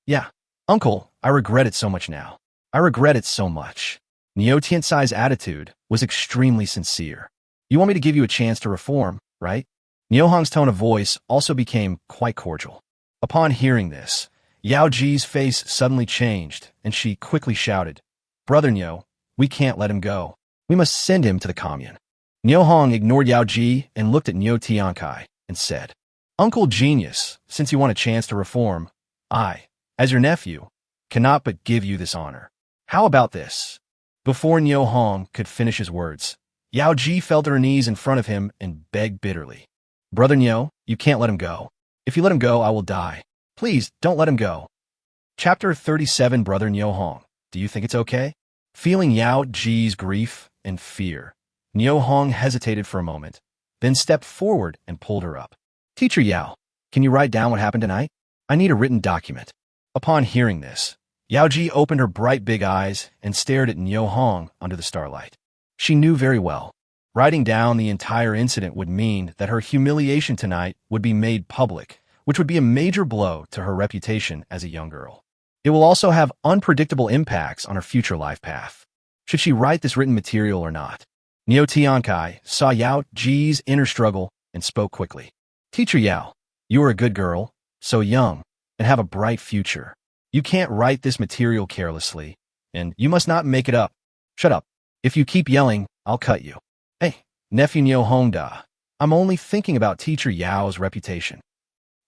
"Yeah, uncle, I regret it so much now. I regret it so much." Nyo Tiansai's attitude was extremely sincere. "You want me to give you a chance to reform, right?" Nyo Hong's tone of voice also became quite cordial. Upon hearing this, Yao Ji's face suddenly changed, and she quickly shouted, "Brother Nyo, we can't let him go. We must send him to the commune." Nyo Hong ignored Yao Ji and looked at Nyo Tiankai and said, "Uncle Genius, since you want a chance to reform, I, as your nephew, cannot but give you this honor. How about this?" Before Nyo Hong could finish his words, Yao Ji fell to her knees in front of him and begged bitterly, "Brother Nyo, you can't let him go. If you let him go, I will die. Please, don't let him go." Chapter 37. Brother Nyo Hong, do you think it's okay? Feeling Yao Ji's grief and fear, Nyo Hong hesitated for a moment, then stepped forward and pulled her up. "Teacher Yao, can you write down what happened tonight? I need a written document." Upon hearing this, Yao Ji opened her bright big eyes and stared at Nyo Hong under the starlight. She knew very well, writing down the entire incident would mean that her humiliation tonight would be made public, which would be a major blow to her reputation as a young girl. It will also have unpredictable impacts on her future life path. Should she write this written material or not? Nyo Tiankai saw Yao Ji's inner struggle and spoke quickly. "Teacher Yao, you are a good girl, so young, and have a bright future. You can't write this material carelessly, and you must not make it up. Shut up. If you keep yelling, I'll cut you." "Hey, nephew Nyo Hong Da, I'm only thinking about Teacher Yao's reputation."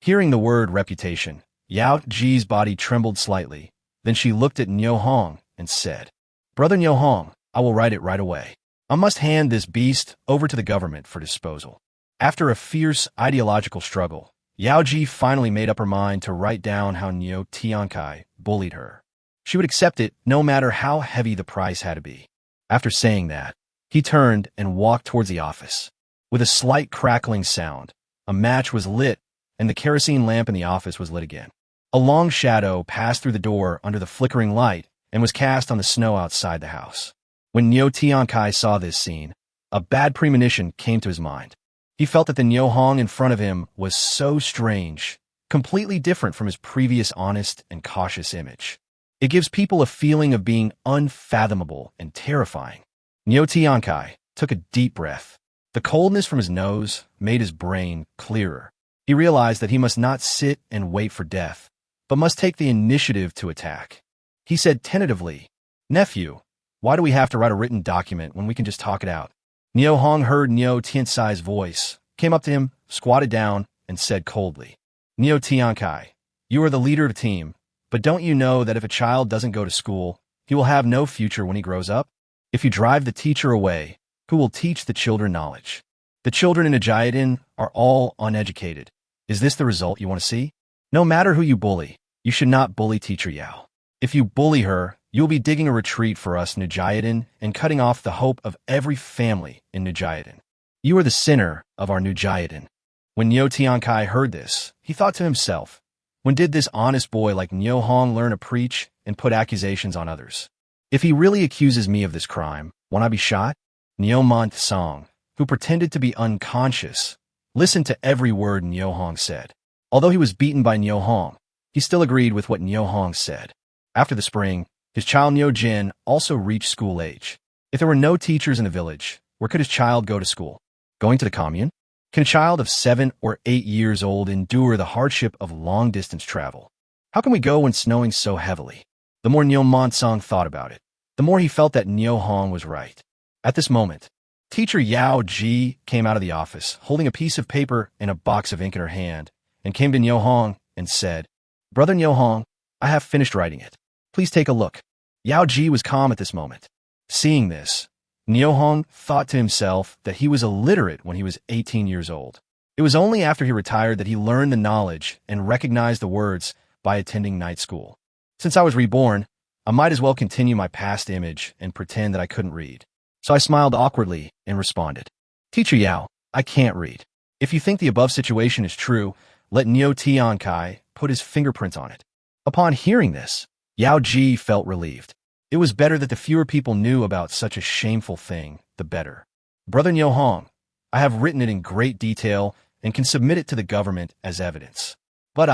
Hearing the word reputation, Yao Ji's body trembled slightly. Then she looked at Nyo Hong and said, "Brother Nyo Hong, I will write it right away. I must hand this beast over to the government for disposal." After a fierce ideological struggle, Yao Ji finally made up her mind to write down how Nyo Tiankai bullied her. She would accept it no matter how heavy the price had to be. After saying that, he turned and walked towards the office. With a slight crackling sound, a match was lit, and the kerosene lamp in the office was lit again. A long shadow passed through the door under the flickering light and was cast on the snow outside the house. When Nyo Tiankai saw this scene, a bad premonition came to his mind. He felt that the Nyo Hong in front of him was so strange, completely different from his previous honest and cautious image. It gives people a feeling of being unfathomable and terrifying. Nyo Tiankai took a deep breath. The coldness from his nose made his brain clearer. He realized that he must not sit and wait for death, but must take the initiative to attack. He said tentatively, "Nephew, why do we have to write a written document when we can just talk it out?" Nyo Hong heard Nyo Tiansai's voice, came up to him, squatted down, and said coldly, "Nyo Tiankai, you are the leader of the team, but don't you know that if a child doesn't go to school, he will have no future when he grows up? If you drive the teacher away, who will teach the children knowledge. The children in Nijiadan are all uneducated. Is this the result you want to see? No matter who you bully, you should not bully Teacher Yao. If you bully her, you will be digging a retreat for us Nijiadan and cutting off the hope of every family in Nijiadan. You are the sinner of our Nijiadan. When Nyo Tiankai heard this, he thought to himself, when did this honest boy like Nyo Hong learn to preach and put accusations on others? If he really accuses me of this crime, won't I be shot? Nyo Mont Song, who pretended to be unconscious, listened to every word Nyo Hong said. Although he was beaten by Nyo Hong, he still agreed with what Nyo Hong said. After the spring, his child Nyo Jin also reached school age. If there were no teachers in the village, where could his child go to school? Going to the commune? Can a child of 7 or 8 years old endure the hardship of long-distance travel? How can we go when snowing so heavily? The more Nyo Monsong thought about it, the more he felt that Nyo Hong was right. At this moment, Teacher Yao Ji came out of the office, holding a piece of paper and a box of ink in her hand, and came to Nyo Hong and said, "Brother Nyo Hong, I have finished writing it. Please take a look." Yao Ji was calm at this moment. Seeing this, Nyo Hong thought to himself that he was illiterate when he was 18 years old. It was only after he retired that he learned the knowledge and recognized the words by attending night school. Since I was reborn, I might as well continue my past image and pretend that I couldn't read. So I smiled awkwardly and responded, "Teacher Yao, I can't read. If you think the above situation is true, let Nyo Tiankai put his fingerprints on it." Upon hearing this, Yao Ji felt relieved. It was better that the fewer people knew about such a shameful thing, the better. "Brother Nyo Hong, I have written it in great detail and can submit it to the government as evidence. But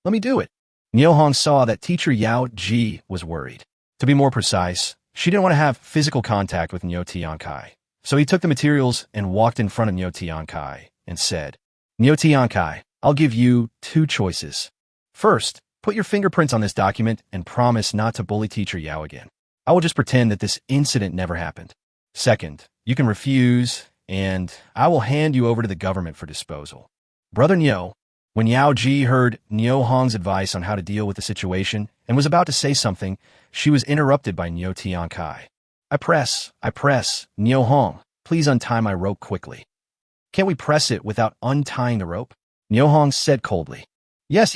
let me do it." Nyo Hong saw that Teacher Yao Ji was worried. To be more precise, she didn't want to have physical contact with Nyo Tiankai. So he took the materials and walked in front of Nyo Tiankai and said, "Nyo Tiankai, I'll give you 2 choices. First, put your fingerprints on this document and promise not to bully Teacher Yao again. I will just pretend that this incident never happened. Second, you can refuse, and I will hand you over to the government for disposal." Brother Nyo, when Yao Ji heard Nyo Hong's advice on how to deal with the situation and was about to say something, she was interrupted by Nyo Tiankai. I press, Nyo Hong, please untie my rope quickly." "Can't we press it without untying the rope?" Nyo Hong said coldly. Yes.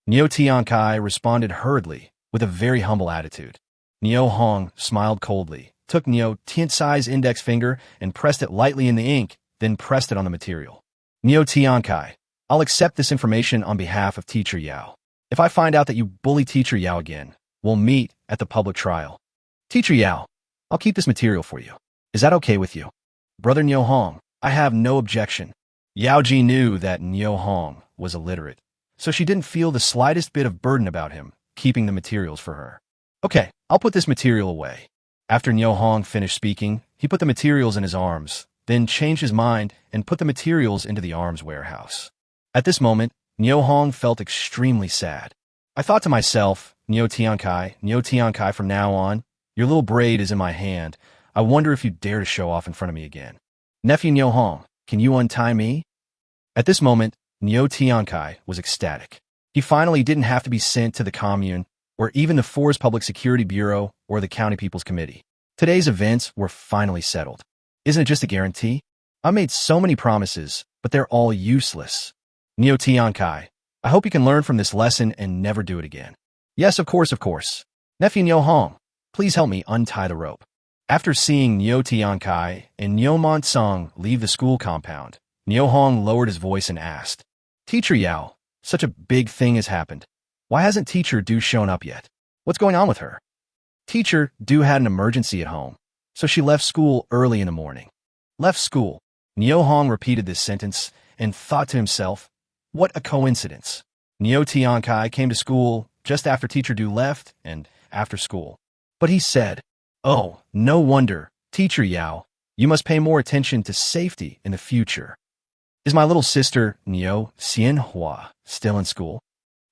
Nyo Tiankai responded hurriedly, with a very humble attitude. Nyo Hong smiled coldly, took Nyo Tiankai's index finger and pressed it lightly in the ink, then pressed it on the material. "Nyo Tiankai, I'll accept this information on behalf of Teacher Yao. If I find out that you bully Teacher Yao again, we'll meet at the public trial. Teacher Yao, I'll keep this material for you. Is that okay with you?" "Brother Nyo Hong, I have no objection." Yao Ji knew that Nyo Hong was illiterate, so she didn't feel the slightest bit of burden about him keeping the materials for her. "Okay, I'll put this material away." After Nyo Hong finished speaking, he put the materials in his arms, then changed his mind and put the materials into the arms warehouse. At this moment, Nyo Hong felt extremely sad. "I thought to myself, Nyo Tiankai, from now on, your little braid is in my hand. I wonder if you dare to show off in front of me again. Nephew Nyo Hong, can you untie me?" At this moment, Nyo Tiankai was ecstatic. He finally didn't have to be sent to the commune, or even the Forest Public Security Bureau or the County People's Committee. Today's events were finally settled. Isn't it just a guarantee? I made so many promises, but they're all useless. Nyo Tiankai, I hope you can learn from this lesson and never do it again. Yes, of course. Nephew Nyo Hong, please help me untie the rope. After seeing Nyo Tiankai and Nyo Monsong leave the school compound, Nyo Hong lowered his voice and asked, "Teacher Yao, such a big thing has happened. Why hasn't Teacher Du shown up yet? What's going on with her?" Teacher Du had an emergency at home, so she left school early in the morning. Left school. Nyo Hong repeated this sentence and thought to himself, what a coincidence. Nyo Tiankai came to school just after Teacher Du left and after school. But he said, "Oh, no wonder, Teacher Yao, you must pay more attention to safety in the future. Is my little sister, Nyo Xianhua, still in school?"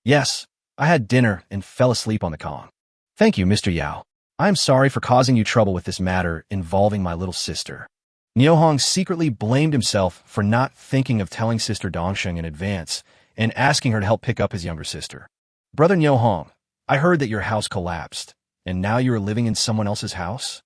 "Yes, I had dinner and fell asleep on the Kong." "Thank you, Mr. Yao. I am sorry for causing you trouble with this matter involving my little sister." Nyo Hong secretly blamed himself for not thinking of telling Sister Dongsheng in advance and asking her to help pick up his younger sister. "Brother Nyo Hong, I heard that your house collapsed, and now you are living in someone else's house?"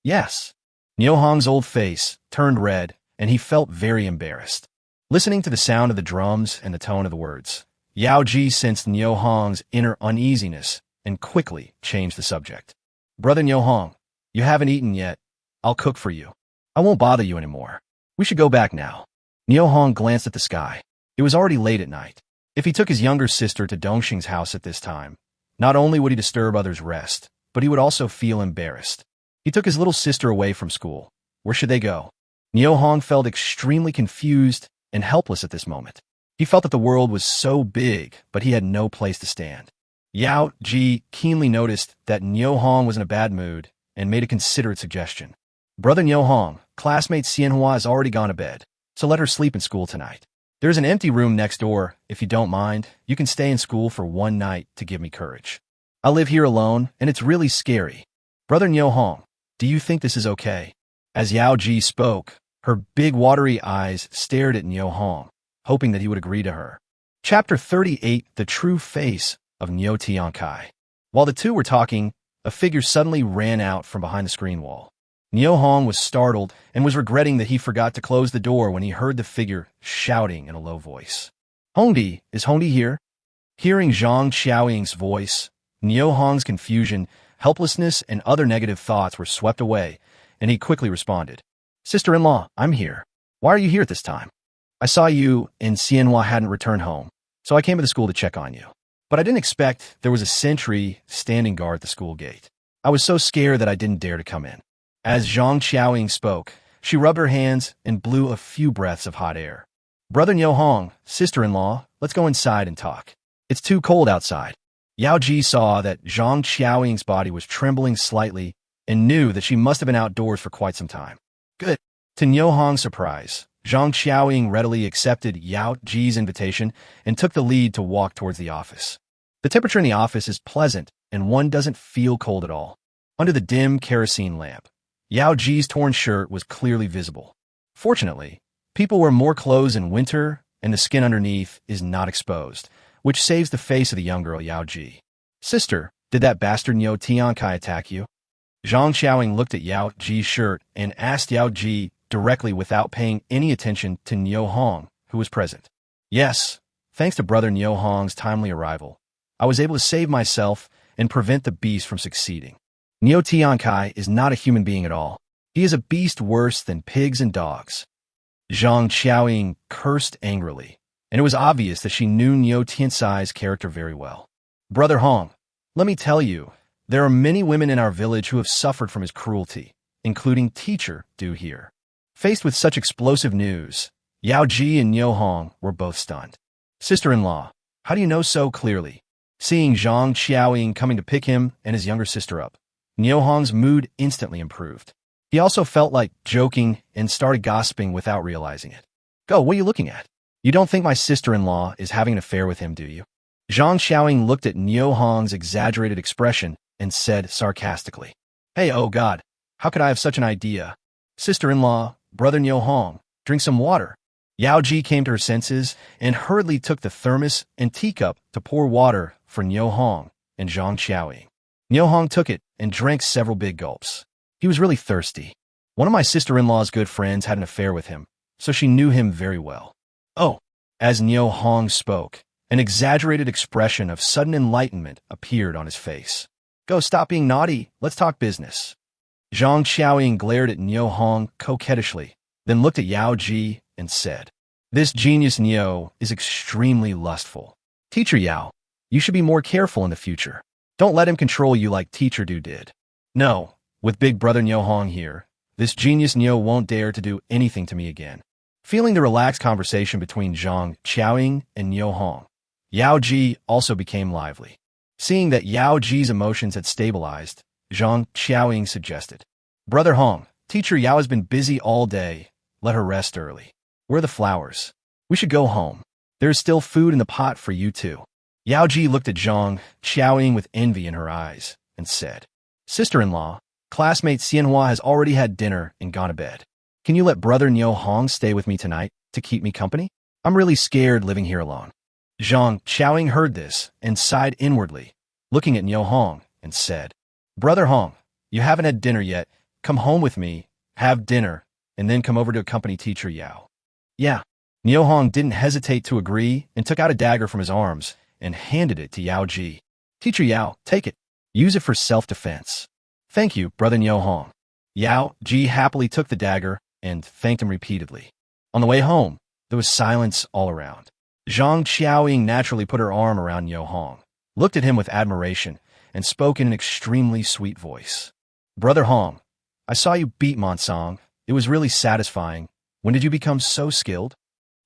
"Yes." Niu Hong's old face turned red, and he felt very embarrassed. Listening to the sound of the drums and the tone of the words, Yao Ji sensed Niu Hong's inner uneasiness and quickly changed the subject. Brother Niu Hong, you haven't eaten yet. I'll cook for you. I won't bother you anymore. We should go back now. Niu Hong glanced at the sky. It was already late at night. If he took his younger sister to Dongxing's house at this time, not only would he disturb others' rest, but he would also feel embarrassed. He took his little sister away from school. Where should they go? Niu Hong felt extremely confused and helpless at this moment. He felt that the world was so big, but he had no place to stand. Yao Ji keenly noticed that Niu Hong was in a bad mood and made a considerate suggestion. Brother Niu Hong, classmate Xianhua has already gone to bed, so let her sleep in school tonight. There's an empty room next door. If you don't mind, you can stay in school for one night to give me courage. I live here alone, and it's really scary. Brother Niu Hong, do you think this is okay? As Yao Ji spoke, her big watery eyes stared at Niu Hong, hoping that he would agree to her. Chapter 38, The True Face of Niu Tiankai. While the two were talking, a figure suddenly ran out from behind the screen wall. Niu Hong was startled and was regretting that he forgot to close the door when he heard the figure shouting in a low voice. Hongdi, is Hongdi here? Hearing Zhang Xiaoying's voice, Niu Hong's confusion, helplessness, and other negative thoughts were swept away, and he quickly responded. Sister-in-law, I'm here. Why are you here at this time? I saw you and Xianhua hadn't returned home, so I came to the school to check on you. But I didn't expect there was a sentry standing guard at the school gate. I was so scared that I didn't dare to come in. As Zhang Xiaoying spoke, she rubbed her hands and blew a few breaths of hot air. Brother Niu Hong, sister-in-law, let's go inside and talk. It's too cold outside. Yao Ji saw that Zhang Xiaoying's body was trembling slightly and knew that she must have been outdoors for quite some time. Good. To Niu Hong's surprise, Zhang Xiaoying readily accepted Yao Ji's invitation and took the lead to walk towards the office. The temperature in the office is pleasant, and one doesn't feel cold at all. Under the dim kerosene lamp, Yao Ji's torn shirt was clearly visible. Fortunately, people wear more clothes in winter, and the skin underneath is not exposed, which saves the face of the young girl Yao Ji. Sister, did that bastard Niu Tiankai attack you? Zhang Xiaoying looked at Yao Ji's shirt and asked Yao Ji directly without paying any attention to Niu Hong, who was present. Yes, thanks to Brother Niu Hong's timely arrival, I was able to save myself and prevent the beast from succeeding. Niu Tiankai is not a human being at all. He is a beast worse than pigs and dogs. Zhang Xiaoying cursed angrily, and it was obvious that she knew Niu Tiankai's character very well. Brother Hong, let me tell you, there are many women in our village who have suffered from his cruelty, including Teacher Du here. Faced with such explosive news, Yao Ji and Niu Hong were both stunned. Sister-in-law, how do you know so clearly? Seeing Zhang Xiaoying coming to pick him and his younger sister up, Niu Hong's mood instantly improved. He also felt like joking and started gossiping without realizing it. Go, what are you looking at? You don't think my sister-in-law is having an affair with him, do you? Zhang Xiaoying looked at Niu Hong's exaggerated expression and said sarcastically, Hey, oh God, how could I have such an idea? Sister-in-law, Brother Niu Hong, drink some water. Yao Ji came to her senses and hurriedly took the thermos and teacup to pour water for Niu Hong and Zhang Xiaoying. Niu Hong took it and drank several big gulps. He was really thirsty. One of my sister-in-law's good friends had an affair with him, so she knew him very well. Oh, as Niu Hong spoke, an exaggerated expression of sudden enlightenment appeared on his face. Go, stop being naughty, let's talk business. Zhang Xiaoying glared at Niu Hong coquettishly, then looked at Yao Ji and said, This genius Niu is extremely lustful. Teacher Yao, you should be more careful in the future. Don't let him control you like Teacher Du did. No, with big brother Niu Hong here, this genius Niu won't dare to do anything to me again. Feeling the relaxed conversation between Zhang Xiaoying and Niu Hong, Yao Ji also became lively. Seeing that Yao Ji's emotions had stabilized, Zhang Xiaoying suggested, Brother Hong, Teacher Yao has been busy all day. Let her rest early. Where are the flowers? We should go home. There is still food in the pot for you too. Yao Ji looked at Zhang Xiaoying with envy in her eyes and said, Sister-in-law, classmate Xianhua has already had dinner and gone to bed. Can you let Brother Niu Hong stay with me tonight to keep me company? I'm really scared living here alone. Zhang Xiaoying heard this and sighed inwardly, looking at Niu Hong and said, Brother Hong, you haven't had dinner yet. Come home with me have dinner, and then come over to accompany teacher Yao. Yeah. Niu Hong didn't hesitate to agree and took out a dagger from his arms and handed it to Yao Ji. Teacher Yao, take it. Use it for self-defense. Thank you, brother Niu Hong. Yao Ji happily took the dagger and thanked him repeatedly. On the way home, there was silence all around. Zhang Qiaoying naturally put her arm around Niu Hong, looked at him with admiration, and spoke in an extremely sweet voice. Brother Hong, I saw you beat Monsong. It was really satisfying. When did you become so skilled?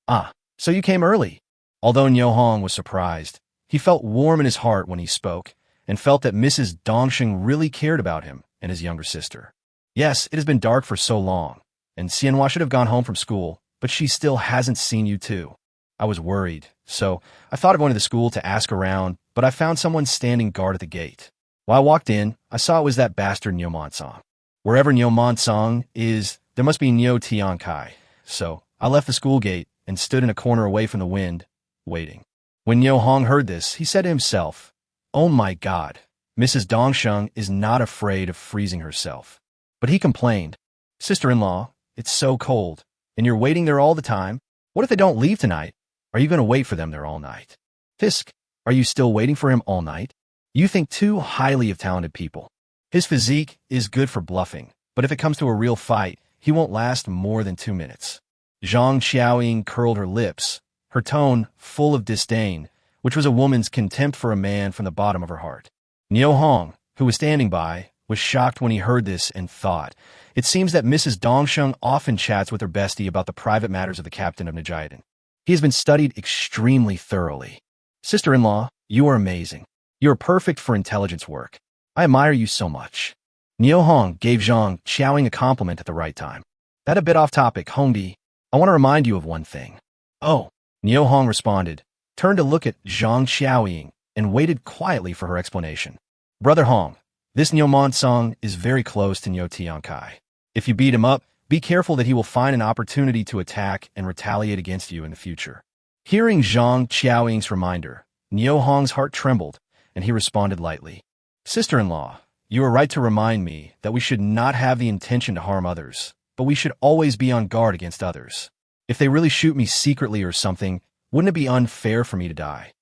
Ah, so you came early. Although Niu Hong was surprised, he felt warm in his heart when he spoke, and felt that Mrs. Dongsheng really cared about him and his younger sister. Yes, it has been dark for so long, and Xianhua should have gone home from school, but she still hasn't seen you too. I was worried, so I thought of going to the school to ask around, but I found someone standing guard at the gate. While I walked in, I saw it was that bastard Niu Monsong. Wherever Niu Monsong is, there must be Niu Tiankai. So I left the school gate and stood in a corner away from the wind, waiting. When Niu Hong heard this, he said to himself, "Oh my God, Mrs. Dongsheng is not afraid of freezing herself." But he complained, "Sister-in-law, it's so cold, and you're waiting there all the time. What if they don't leave tonight? Are you going to wait for them there all night? Fisk, are you still waiting for him all night? You think too highly of talented people. His physique is good for bluffing, but if it comes to a real fight, he won't last more than 2 minutes." Zhang Qiaoying curled her lips, her tone full of disdain, which was a woman's contempt for a man from the bottom of her heart. Niu Hong, who was standing by, was shocked when he heard this and thought, it seems that Mrs. Dongsheng often chats with her bestie about the private matters of the captain of Nijidan. He has been studied extremely thoroughly. Sister-in-law, you are amazing. You are perfect for intelligence work. I admire you so much. Niu Hong gave Zhang Qiaoying a compliment at the right time. That a bit off topic, Hongdi. I want to remind you of one thing. Oh, Niu Hong responded, turned to look at Zhang Qiaoying, and waited quietly for her explanation. Brother Hong, this Niu Monsong is very close to Niu Tiankai. If you beat him up, be careful that he will find an opportunity to attack and retaliate against you in the future. Hearing Zhang Qiaoying's reminder, Niu Hong's heart trembled, and he responded lightly. Sister-in-law, you are right to remind me that we should not have the intention to harm others, but we should always be on guard against others. If they really shoot me secretly or something, wouldn't it be unfair for me to die?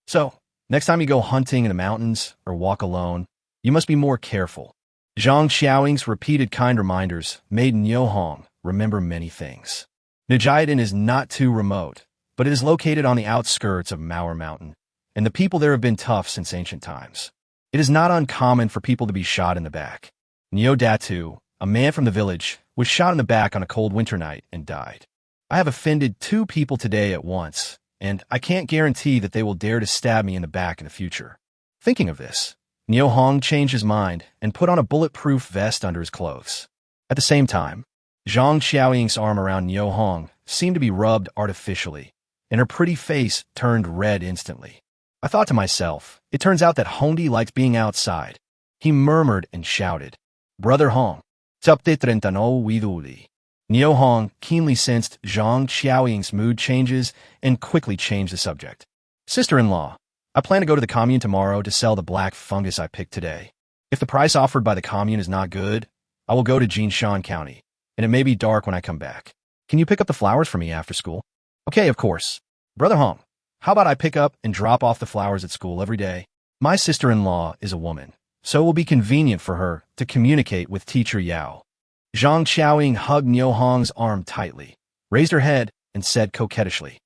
So, next time you go hunting in the mountains or walk alone, you must be more careful. Zhang Qiaoying's repeated kind reminders made Niu Hong remember many things. Nijidan is not too remote, but it is located on the outskirts of Maor Mountain, and the people there have been tough since ancient times. It is not uncommon for people to be shot in the back. Niu Datu, a man from the village, was shot in the back on a cold winter night and died. I have offended 2 people today at once, and I can't guarantee that they will dare to stab me in the back in the future. Thinking of this, Niu Hong changed his mind and put on a bulletproof vest under his clothes. At the same time, Zhang Qiaoying's arm around Niu Hong seemed to be rubbed artificially, and her pretty face turned red instantly. I thought to myself, it turns out that Hongdi likes being outside. He murmured and shouted, Brother Hong, Tsupte 39 widuli. Niu Hong keenly sensed Zhang Qiaoying's mood changes and quickly changed the subject. Sister-in-law, I plan to go to the commune tomorrow to sell the black fungus I picked today. If the price offered by the commune is not good, I will go to Jinshan County, and it may be dark when I come back. Can you pick up the flowers for me after school? Okay, of course. Brother Hong, how about I pick up and drop off the flowers at school every day? My sister-in-law is a woman, so it will be convenient for her to communicate with teacher Yao. Zhang Qiaoying hugged Niu Hong's arm tightly, raised her head, and said coquettishly,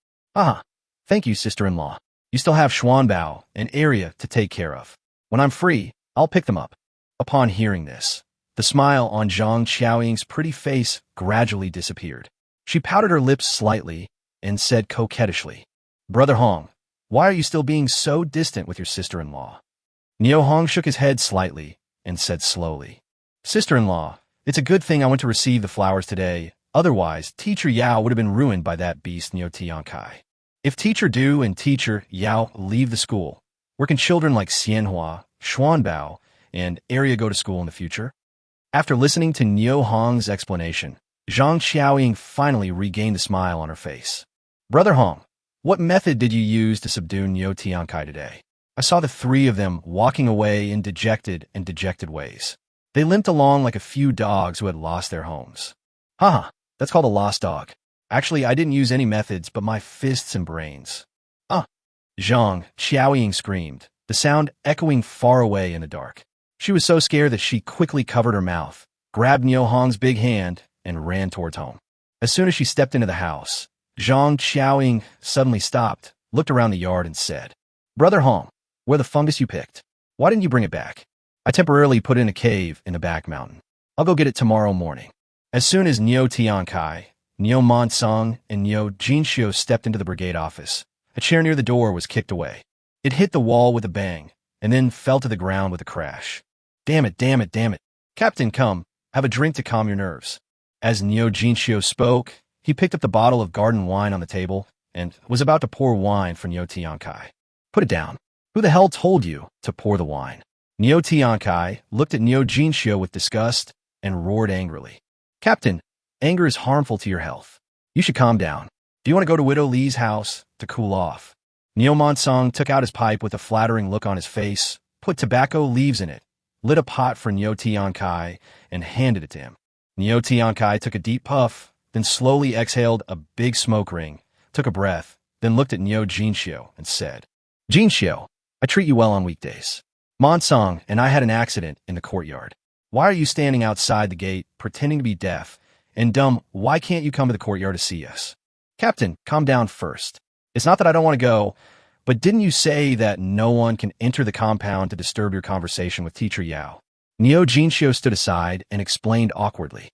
thank you, sister-in-law. You still have Xuanbao, an area to take care of. When I'm free, I'll pick them up. Upon hearing this, the smile on Zhang Qiaoying's pretty face gradually disappeared. She pouted her lips slightly and said coquettishly, Brother Hong, why are you still being so distant with your sister-in-law? Niu Hong shook his head slightly and said slowly, Sister-in-law, it's a good thing I went to receive the flowers today. Otherwise, Teacher Yao would have been ruined by that beast Niu Tiankai. If Teacher Du and Teacher Yao leave the school, where can children like Xianhua, Xuanbao, and Arya go to school in the future? After listening to Niu Hong's explanation, Zhang Qiaoying finally regained the smile on her face. Brother Hong, what method did you use to subdue Niu Tiankai today? I saw the 3 of them walking away in dejected ways. They limped along like a few dogs who had lost their homes. Haha, that's called a lost dog. Actually, I didn't use any methods but my fists and brains. Ah, Zhang, Xiaoying screamed, the sound echoing far away in the dark. She was so scared that she quickly covered her mouth, grabbed Niu Hong's big hand, and ran towards home. As soon as she stepped into the house, Zhang Xiaoying suddenly stopped, looked around the yard, and said, "Brother Hong, where the fungus you picked? Why didn't you bring it back? I temporarily put it in a cave in the back mountain. I'll go get it tomorrow morning." As soon as Niu Tiankai, Niu Monsong, and Niu Jinxiu stepped into the brigade office, a chair near the door was kicked away. It hit the wall with a bang, and then fell to the ground with a crash. Damn it, damn it, damn it. Captain, come, have a drink to calm your nerves. As Niu Jinxiu spoke, he picked up the bottle of garden wine on the table and was about to pour wine for Niu Tiankai. Put it down. Who the hell told you to pour the wine? Niu Tiankai looked at Niu Jinxiu with disgust and roared angrily. Captain, anger is harmful to your health. You should calm down. Do you want to go to Widow Li's house to cool off? Niu Monsong took out his pipe with a flattering look on his face, put tobacco leaves in it, lit a pot for Niu Tiankai, and handed it to him. Niu Tiankai took a deep puff, then slowly exhaled a big smoke ring, took a breath, then looked at Niu Jinxiu and said, Jinxiu, I treat you well on weekdays. Monsong and I had an accident in the courtyard. Why are you standing outside the gate, pretending to be deaf? And dumb, why can't you come to the courtyard to see us? Captain, calm down first. It's not that I don't want to go, but didn't you say that no one can enter the compound to disturb your conversation with Teacher Yao? Niu Jinxiu stood aside and explained awkwardly.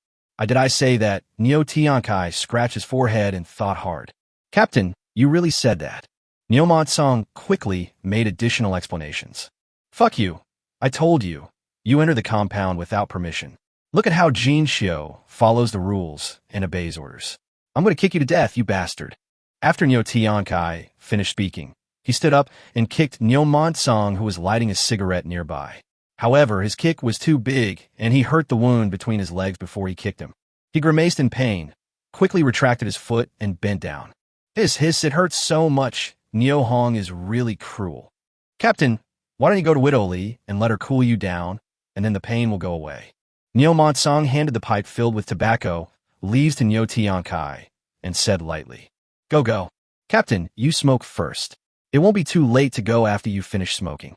Did I say that? Niu Tiankai scratched his forehead and thought hard. Captain, you really said that. Niu Monsong quickly made additional explanations. Fuck you. I told you. You enter the compound without permission. Look at how Jinxiu follows the rules and obeys orders. I'm going to kick you to death, you bastard. After Niu Tiankai finished speaking, he stood up and kicked Niu Monsong, who was lighting a cigarette nearby. However, his kick was too big, and he hurt the wound between his legs before he kicked him. He grimaced in pain, quickly retracted his foot, and bent down. Hiss, it hurts so much. Niu Hong is really cruel. Captain, why don't you go to Widow Li and let her cool you down, and then the pain will go away. Niu Monsong handed the pipe filled with tobacco leaves to Niu Tiankai and said lightly, Go. Captain, you smoke first. It won't be too late to go after you finish smoking.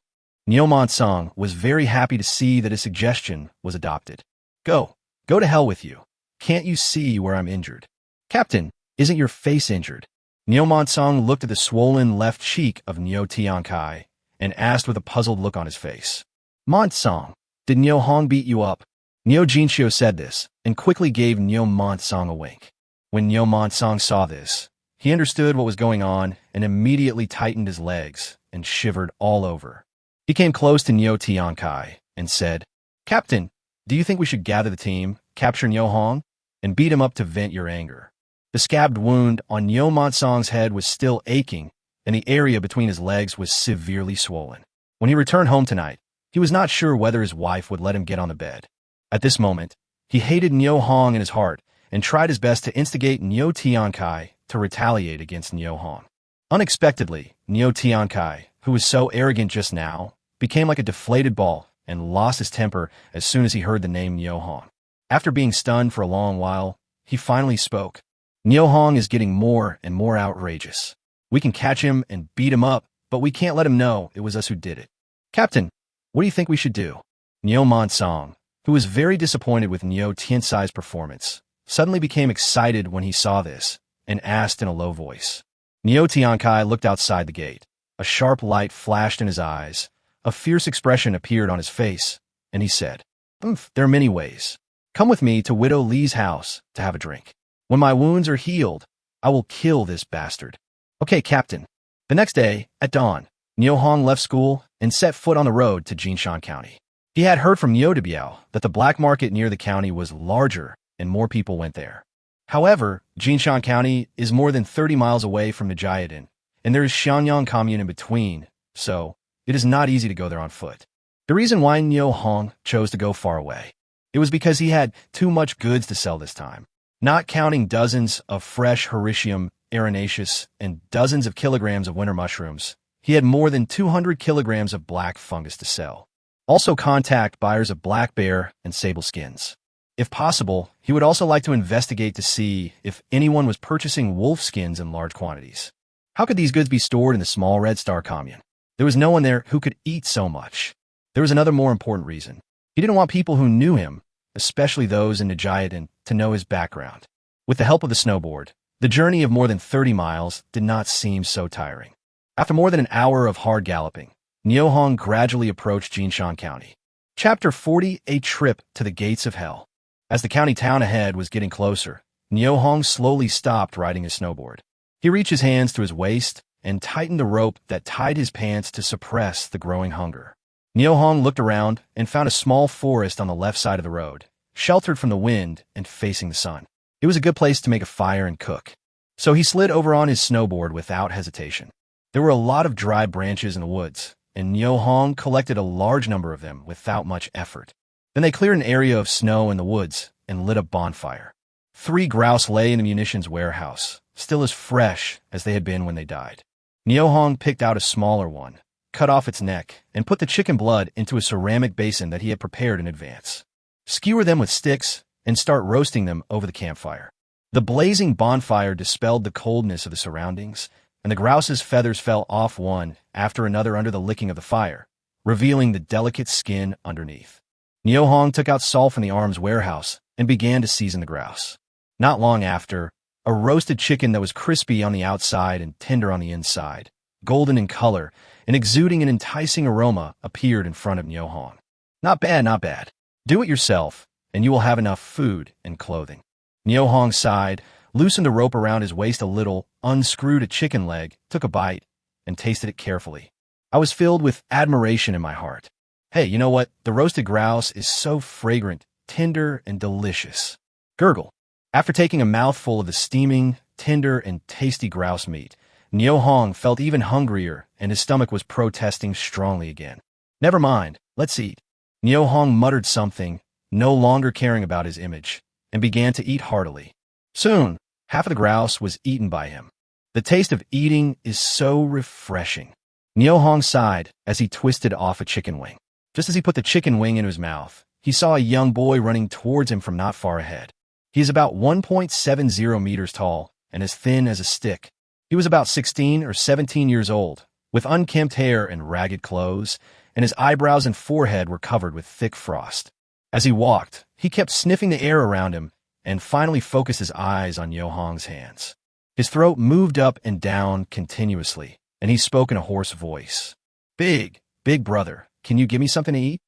Niu Monsong was very happy to see that his suggestion was adopted. Go to hell with you. Can't you see where I'm injured? Captain, isn't your face injured? Niu Monsong looked at the swollen left cheek of Niu Tiankai and asked with a puzzled look on his face. Monsong, did Niu Hong beat you up? Niu Jinxiu said this and quickly gave Niu Monsong a wink. When Niu Monsong saw this, he understood what was going on and immediately tightened his legs and shivered all over. He came close to Niu Tiankai and said, Captain, do you think we should gather the team, capture Niu Hong, and beat him up to vent your anger? The scabbed wound on Niu Monsong's head was still aching, and the area between his legs was severely swollen. When he returned home tonight, he was not sure whether his wife would let him get on the bed. At this moment, he hated Niu Hong in his heart and tried his best to instigate Niu Tiankai to retaliate against Niu Hong. Unexpectedly, Niu Tiankai, who was so arrogant just now, became like a deflated ball and lost his temper as soon as he heard the name Niu Hong. After being stunned for a long while, he finally spoke. Niu Hong is getting more and more outrageous. We can catch him and beat him up, but we can't let him know it was us who did it. Captain, what do you think we should do? Niu Monsong, who was very disappointed with Niu Tiansai's performance, suddenly became excited when he saw this and asked in a low voice. Niu Tiankai looked outside the gate. A sharp light flashed in his eyes. A fierce expression appeared on his face, and he said, There are many ways. Come with me to Widow Li's house to have a drink. When my wounds are healed, I will kill this bastard. Okay, Captain. The next day, at dawn, Niu Hong left school and set foot on the road to Jinshan County. He had heard from Niu Debiao that the black market near the county was larger and more people went there. However, Jinshan County is more than 30 miles away from Nijiadan, and there is Xianyang Commune in between, so it is not easy to go there on foot. The reason why Niu Hong chose to go far away, it was because he had too much goods to sell this time. Not counting dozens of fresh Hericium arenaceus and dozens of kilograms of winter mushrooms, he had more than 200 kilograms of black fungus to sell. Also contact buyers of black bear and sable skins. If possible, he would also like to investigate to see if anyone was purchasing wolf skins in large quantities. How could these goods be stored in the small Red Star commune? There was no one there who could eat so much. There was another more important reason. He didn't want people who knew him, especially those in Najayadan, to know his background. With the help of the snowboard, the journey of more than 30 miles did not seem so tiring. After more than an hour of hard galloping, Nyohong gradually approached Jinshan County. Chapter 40: A Trip to the Gates of Hell. As the county town ahead was getting closer, Nyohong slowly stopped riding his snowboard. He reached his hands to his waist and tightened the rope that tied his pants to suppress the growing hunger. Nyohong looked around and found a small forest on the left side of the road, sheltered from the wind and facing the sun. It was a good place to make a fire and cook. So he slid over on his snowboard without hesitation. There were a lot of dry branches in the woods, and Nyohong collected a large number of them without much effort. Then they cleared an area of snow in the woods and lit a bonfire. 3 grouse lay in the munitions warehouse, still as fresh as they had been when they died. Nyohong picked out a smaller one, cut off its neck, and put the chicken blood into a ceramic basin that he had prepared in advance. Skewer them with sticks and start roasting them over the campfire. The blazing bonfire dispelled the coldness of the surroundings, and the grouse's feathers fell off one after another under the licking of the fire, revealing the delicate skin underneath. Nyohong took out salt from the arms warehouse and began to season the grouse. Not long after, a roasted chicken that was crispy on the outside and tender on the inside, golden in color and exuding an enticing aroma, appeared in front of Nyohong. Not bad, not bad. Do it yourself, and you will have enough food and clothing. Nyohong sighed, loosened the rope around his waist a little, unscrewed a chicken leg, took a bite, and tasted it carefully. I was filled with admiration in my heart. Hey, you know what? The roasted grouse is so fragrant, tender, and delicious. Gurgle. After taking a mouthful of the steaming, tender, and tasty grouse meat, Nyohong felt even hungrier, and his stomach was protesting strongly again. Never mind, let's eat. Nyohong muttered something, no longer caring about his image, and began to eat heartily. Soon, half of the grouse was eaten by him. The taste of eating is so refreshing. Nyohong sighed as he twisted off a chicken wing. Just as he put the chicken wing into his mouth, he saw a young boy running towards him from not far ahead. He is about 1.70 meters tall and as thin as a stick. He was about 16 or 17 years old, with unkempt hair and ragged clothes, and his eyebrows and forehead were covered with thick frost. As he walked, he kept sniffing the air around him and finally focused his eyes on Nyohong's hands. His throat moved up and down continuously, and he spoke in a hoarse voice. Big brother, can you give me something to eat?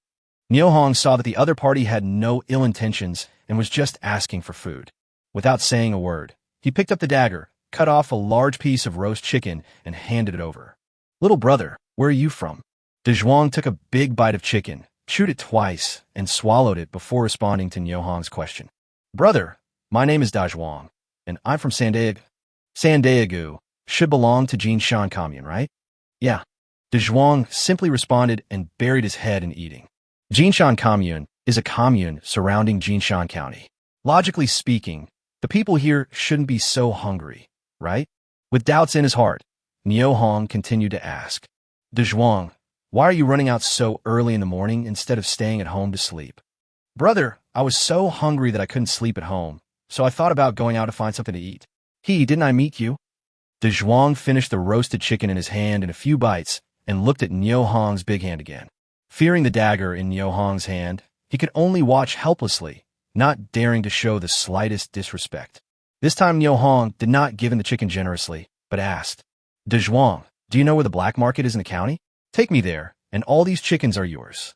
Nyohong saw that the other party had no ill intentions and was just asking for food. Without saying a word, he picked up the dagger, cut off a large piece of roast chicken, and handed it over. Little brother, where are you from? Dezhuang took a big bite of chicken, chewed it twice, and swallowed it before responding to Nyohong's question. Brother, my name is Dezhuang, and I'm from Sandaegu. Sandaegu should belong to Jinshan commune, right? Yeah. Dezhuang simply responded and buried his head in eating. Jinshan commune is a commune surrounding Jinshan County. Logically speaking, the people here shouldn't be so hungry, right? With doubts in his heart, Nyohong continued to ask, Dezhuang, why are you running out so early in the morning instead of staying at home to sleep? Brother, I was so hungry that I couldn't sleep at home, so I thought about going out to find something to eat. Didn't I meet you? Dezhuang finished the roasted chicken in his hand in a few bites and looked at Nyohong's big hand again. Fearing the dagger in Nyohong's hand, he could only watch helplessly, not daring to show the slightest disrespect. This time Nyohong did not give in the chicken generously, but asked, Dezhuang, do you know where the black market is in the county? Take me there, and all these chickens are yours.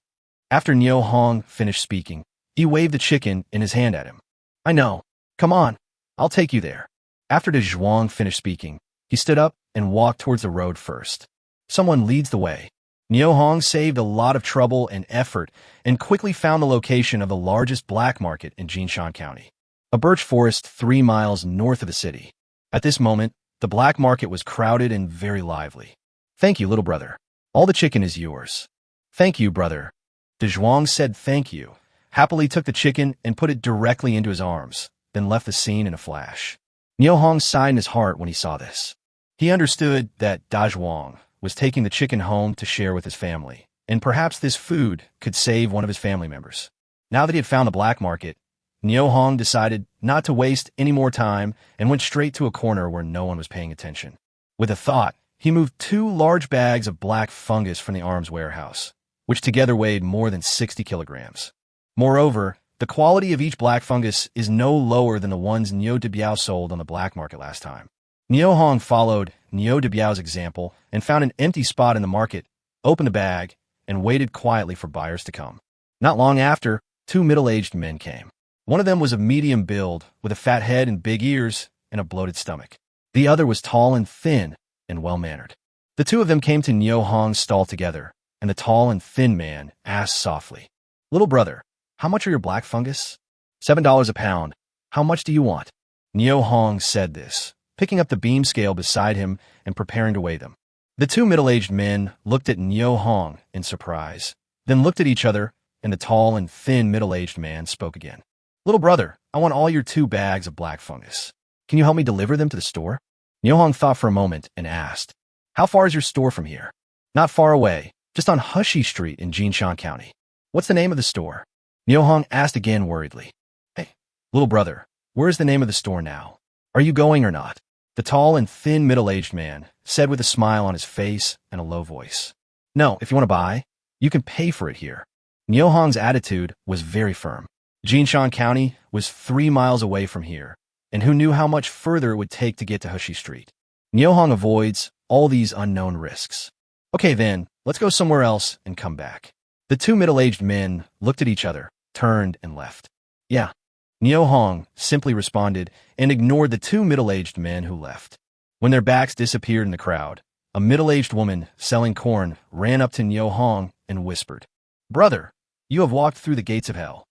After Nyohong finished speaking, he waved the chicken in his hand at him. I know. Come on, I'll take you there. After Dezhuang finished speaking, he stood up and walked towards the road first. Someone leads the way. Nyohong saved a lot of trouble and effort and quickly found the location of the largest black market in Jinshan County, a birch forest 3 miles north of the city. At this moment, the black market was crowded and very lively. Thank you, little brother. All the chicken is yours. Thank you, brother. Dezhuang said thank you, happily took the chicken and put it directly into his arms, then left the scene in a flash. Nyohong sighed in his heart when he saw this. He understood that Dezhuang was taking the chicken home to share with his family, and perhaps this food could save one of his family members. Now that he had found the black market, Nyo Hong decided not to waste any more time and went straight to a corner where no one was paying attention. With a thought, he moved 2 large bags of black fungus from the arms warehouse, which together weighed more than 60 kilograms. Moreover, the quality of each black fungus is no lower than the ones Nyo De Biao sold on the black market last time. Nyo Hong followed Nyo De Biao's example and found an empty spot in the market, opened the bag, and waited quietly for buyers to come. Not long after, 2 middle-aged men came. One of them was of medium build, with a fat head and big ears and a bloated stomach. The other was tall and thin and well-mannered. The 2 of them came to Nyo Hong's stall together, and the tall and thin man asked softly, "Little brother, how much are your black fungus?" $7 a pound. How much do you want? Nyo Hong said this, picking up the beam scale beside him and preparing to weigh them. The 2 middle-aged men looked at Nyo Hong in surprise, then looked at each other, and the tall and thin middle-aged man spoke again. "Little brother, I want all your 2 bags of black fungus. Can you help me deliver them to the store?" Nyo Hong thought for a moment and asked, "How far is your store from here?" "Not far away, just on Hushi Street in Jinshan County." "What's the name of the store?" Nyo Hong asked again worriedly. "Hey, little brother, where is the name of the store now? Are you going or not?" The tall and thin middle-aged man said with a smile on his face and a low voice, "No, if you want to buy, you can pay for it here." Nyo Hong's attitude was very firm. Jinshan County was 3 miles away from here, and who knew how much further it would take to get to Hushi Street. Nyo Hong avoids all these unknown risks. "Okay then, let's go somewhere else and come back." The 2 middle-aged men looked at each other, turned, and left. "Yeah." Nyo Hong simply responded and ignored the 2 middle-aged men who left. When their backs disappeared in the crowd, a middle-aged woman selling corn ran up to Nyo Hong and whispered, "Brother, you have walked through the gates of hell."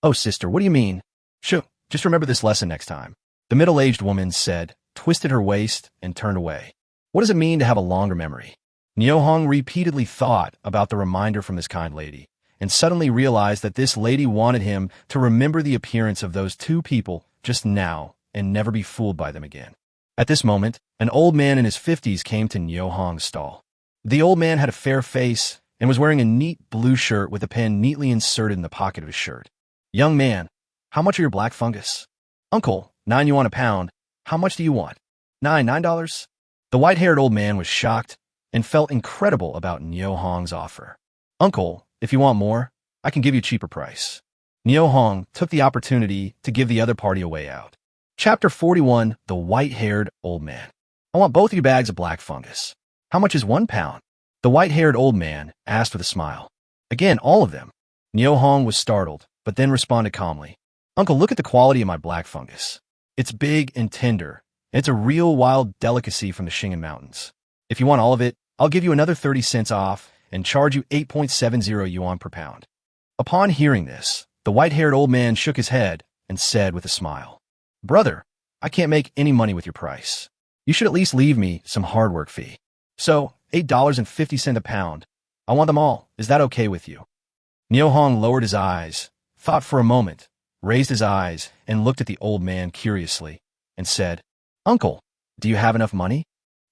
"Oh, sister, what do you mean?" "Shoo, just remember this lesson next time," the middle-aged woman said, twisted her waist, and turned away. What does it mean to have a longer memory? Nyo Hong repeatedly thought about the reminder from this kind lady, and suddenly realized that this lady wanted him to remember the appearance of those 2 people just now and never be fooled by them again. At this moment, an old man in his 50s came to Nyo Hong's stall. The old man had a fair face and was wearing a neat blue shirt with a pen neatly inserted in the pocket of his shirt. "Young man, how much are your black fungus?" "Uncle, 9 yuan a pound. How much do you want?" $9. The white-haired old man was shocked and felt incredible about Nyo Hong's offer. "Uncle, if you want more, I can give you a cheaper price." Nyo Hong took the opportunity to give the other party a way out. Chapter 41, The White-Haired Old Man. "I want both your bags of black fungus." "How much is 1 pound?" The white-haired old man asked with a smile. "Again, all of them." Nyo Hong was startled, but then responded calmly. "Uncle, look at the quality of my black fungus. It's big and tender, and it's a real wild delicacy from the Shingan Mountains. If you want all of it, I'll give you another 30 cents off and charge you 8.70 yuan per pound." Upon hearing this, the white-haired old man shook his head and said with a smile, "Brother, I can't make any money with your price. You should at least leave me some hard work fee. So, $8.50 a pound. I want them all. Is that okay with you?" Nyo Hong lowered his eyes, thought for a moment, raised his eyes, and looked at the old man curiously, and said, "Uncle, do you have enough money?"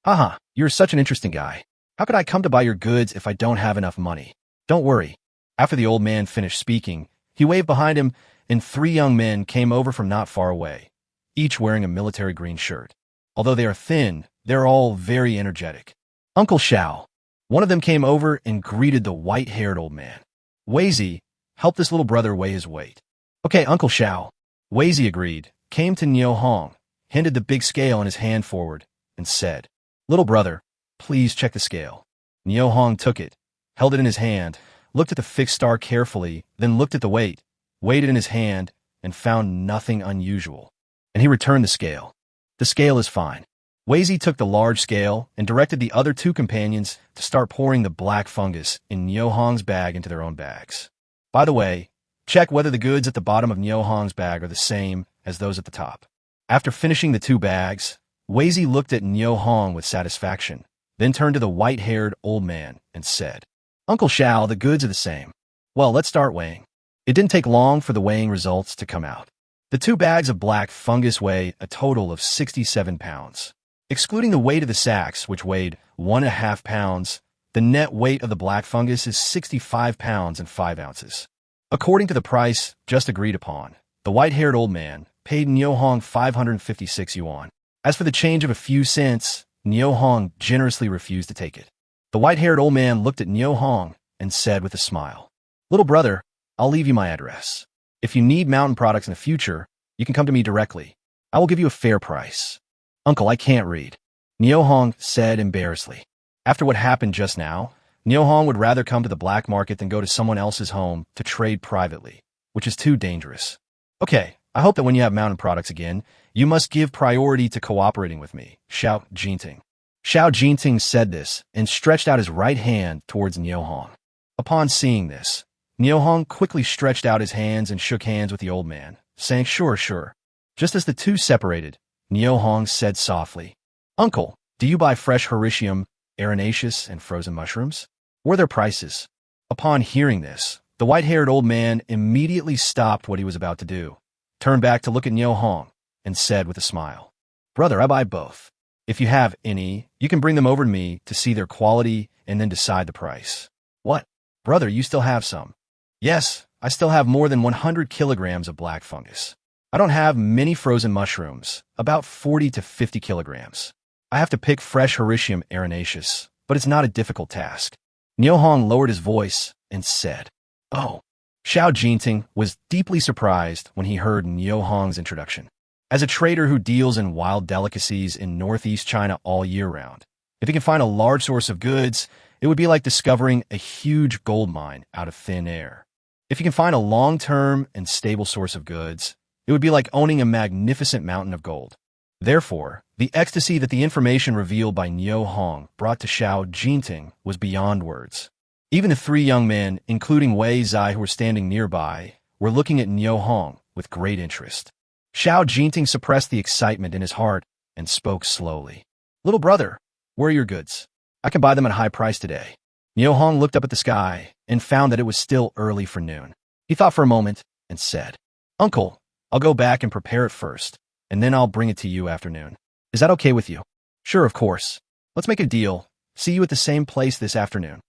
"Haha, you're such an interesting guy. How could I come to buy your goods if I don't have enough money? Don't worry." After the old man finished speaking, he waved behind him, and 3 young men came over from not far away, each wearing a military green shirt. Although they are thin, they're all very energetic. "Uncle Xiao." One of them came over and greeted the white-haired old man. "Weizi, help this little brother weigh his weight." "Okay, Uncle Xiao." Weizi agreed, came to Nyo Hong, handed the big scale in his hand forward, and said, "Little brother, please check the scale." Nyo Hong took it, held it in his hand, looked at the fixed star carefully, then looked at the weight, weighed it in his hand, and found nothing unusual. And he returned the scale. "The scale is fine." Weizi took the large scale and directed the other 2 companions to start pouring the black fungus in Nyo Hong's bag into their own bags. By the way, check whether the goods at the bottom of Nyo Hong's bag are the same as those at the top. After finishing the 2 bags, Weizi looked at Nyo Hong with satisfaction, then turned to the white-haired old man and said, "Uncle Xiao, the goods are the same. Well, let's start weighing." It didn't take long for the weighing results to come out. The 2 bags of black fungus weigh a total of 67 pounds. Excluding the weight of the sacks, which weighed 1.5 pounds, The net weight of the black fungus is 65 pounds and 5 ounces. According to the price just agreed upon, the white-haired old man paid Niu Hong 556 yuan. As for the change of a few cents, Niu Hong generously refused to take it. The white-haired old man looked at Niu Hong and said with a smile, "Little brother, I'll leave you my address. If you need mountain products in the future, you can come to me directly. I will give you a fair price." "Uncle, I can't read," Niu Hong said embarrassedly. After what happened just now, Niu Hong would rather come to the black market than go to someone else's home to trade privately, which is too dangerous. "Okay, I hope that when you have mountain products again, you must give priority to cooperating with me," Xiao Jinting. Xiao Jinting said this and stretched out his right hand towards Niu Hong. Upon seeing this, Niu Hong quickly stretched out his hands and shook hands with the old man, saying, "Sure, sure." Just as the two separated, Niu Hong said softly, "Uncle, do you buy fresh hericium, arenaceous, and frozen mushrooms? What are their prices?" Upon hearing this, the white-haired old man immediately stopped what he was about to do, turned back to look at Niu Hong, and said with a smile, "Brother, I buy both. If you have any, you can bring them over to me to see their quality and then decide the price." "What? Brother, you still have some?" "Yes, I still have more than 100 kilograms of black fungus. I don't have many frozen mushrooms, about 40 to 50 kilograms. I have to pick fresh hericium arenaceous, but it's not a difficult task." Niu Hong lowered his voice and said, "Oh." Xiao Jinting was deeply surprised when he heard Niu Hong's introduction. As a trader who deals in wild delicacies in northeast China all year round, if he can find a large source of goods, it would be like discovering a huge gold mine out of thin air. If you can find a long-term and stable source of goods, it would be like owning a magnificent mountain of gold. Therefore, the ecstasy that the information revealed by Niu Hong brought to Xiao Jinting was beyond words. Even the three young men, including Wei Zai who were standing nearby, were looking at Niu Hong with great interest. Xiao Jinting suppressed the excitement in his heart and spoke slowly. "Little brother, where are your goods? I can buy them at a high price today." Niu Hong looked up at the sky and found that it was still early for noon. He thought for a moment and said, "Uncle, I'll go back and prepare it first, and then I'll bring it to you after noon. Is that okay with you?" "Sure, of course. Let's make a deal. See you at the same place this afternoon."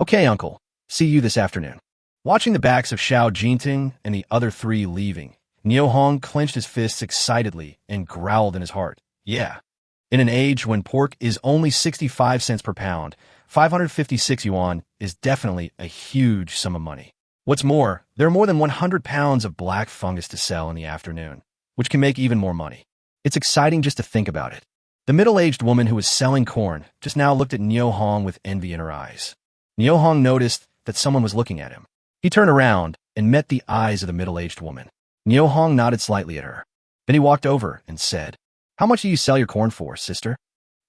"Okay, uncle. See you this afternoon." Watching the backs of Xiao Jinting and the other three leaving, Niu Hong clenched his fists excitedly and growled in his heart, "Yeah." In an age when pork is only 65 cents per pound, 556 yuan is definitely a huge sum of money. What's more, there are more than 100 pounds of black fungus to sell in the afternoon, which can make even more money. It's exciting just to think about it. The middle-aged woman who was selling corn just now looked at Niu Hong with envy in her eyes. Niu Hong noticed that someone was looking at him. He turned around and met the eyes of the middle-aged woman. Niu Hong nodded slightly at her. Then he walked over and said, "How much do you sell your corn for, sister?"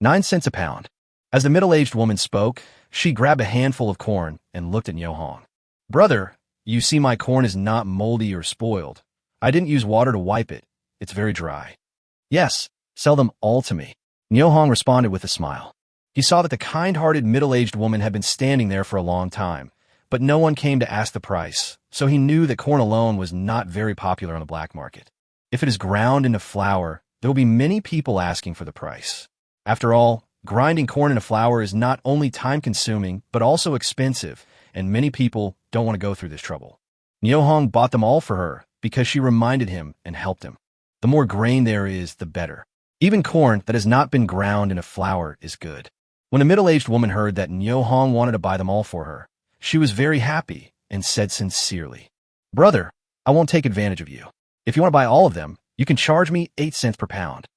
9 cents a pound. As the middle-aged woman spoke, she grabbed a handful of corn and looked at Niu Hong. "Brother, you see my corn is not moldy or spoiled. I didn't use water to wipe it. It's very dry." "Yes, sell them all to me," Niu Hong responded with a smile. He saw that the kind-hearted middle-aged woman had been standing there for a long time, but no one came to ask the price, so he knew that corn alone was not very popular on the black market. If it is ground into flour, there will be many people asking for the price. After all, grinding corn into flour is not only time-consuming, but also expensive, and many people don't want to go through this trouble. Niu Hong bought them all for her because she reminded him and helped him. The more grain there is, the better. Even corn that has not been ground into flour is good. When the middle-aged woman heard that Niu Hong wanted to buy them all for her, she was very happy and said sincerely, "Brother, I won't take advantage of you. If you want to buy all of them, you can charge me 8 cents per pound."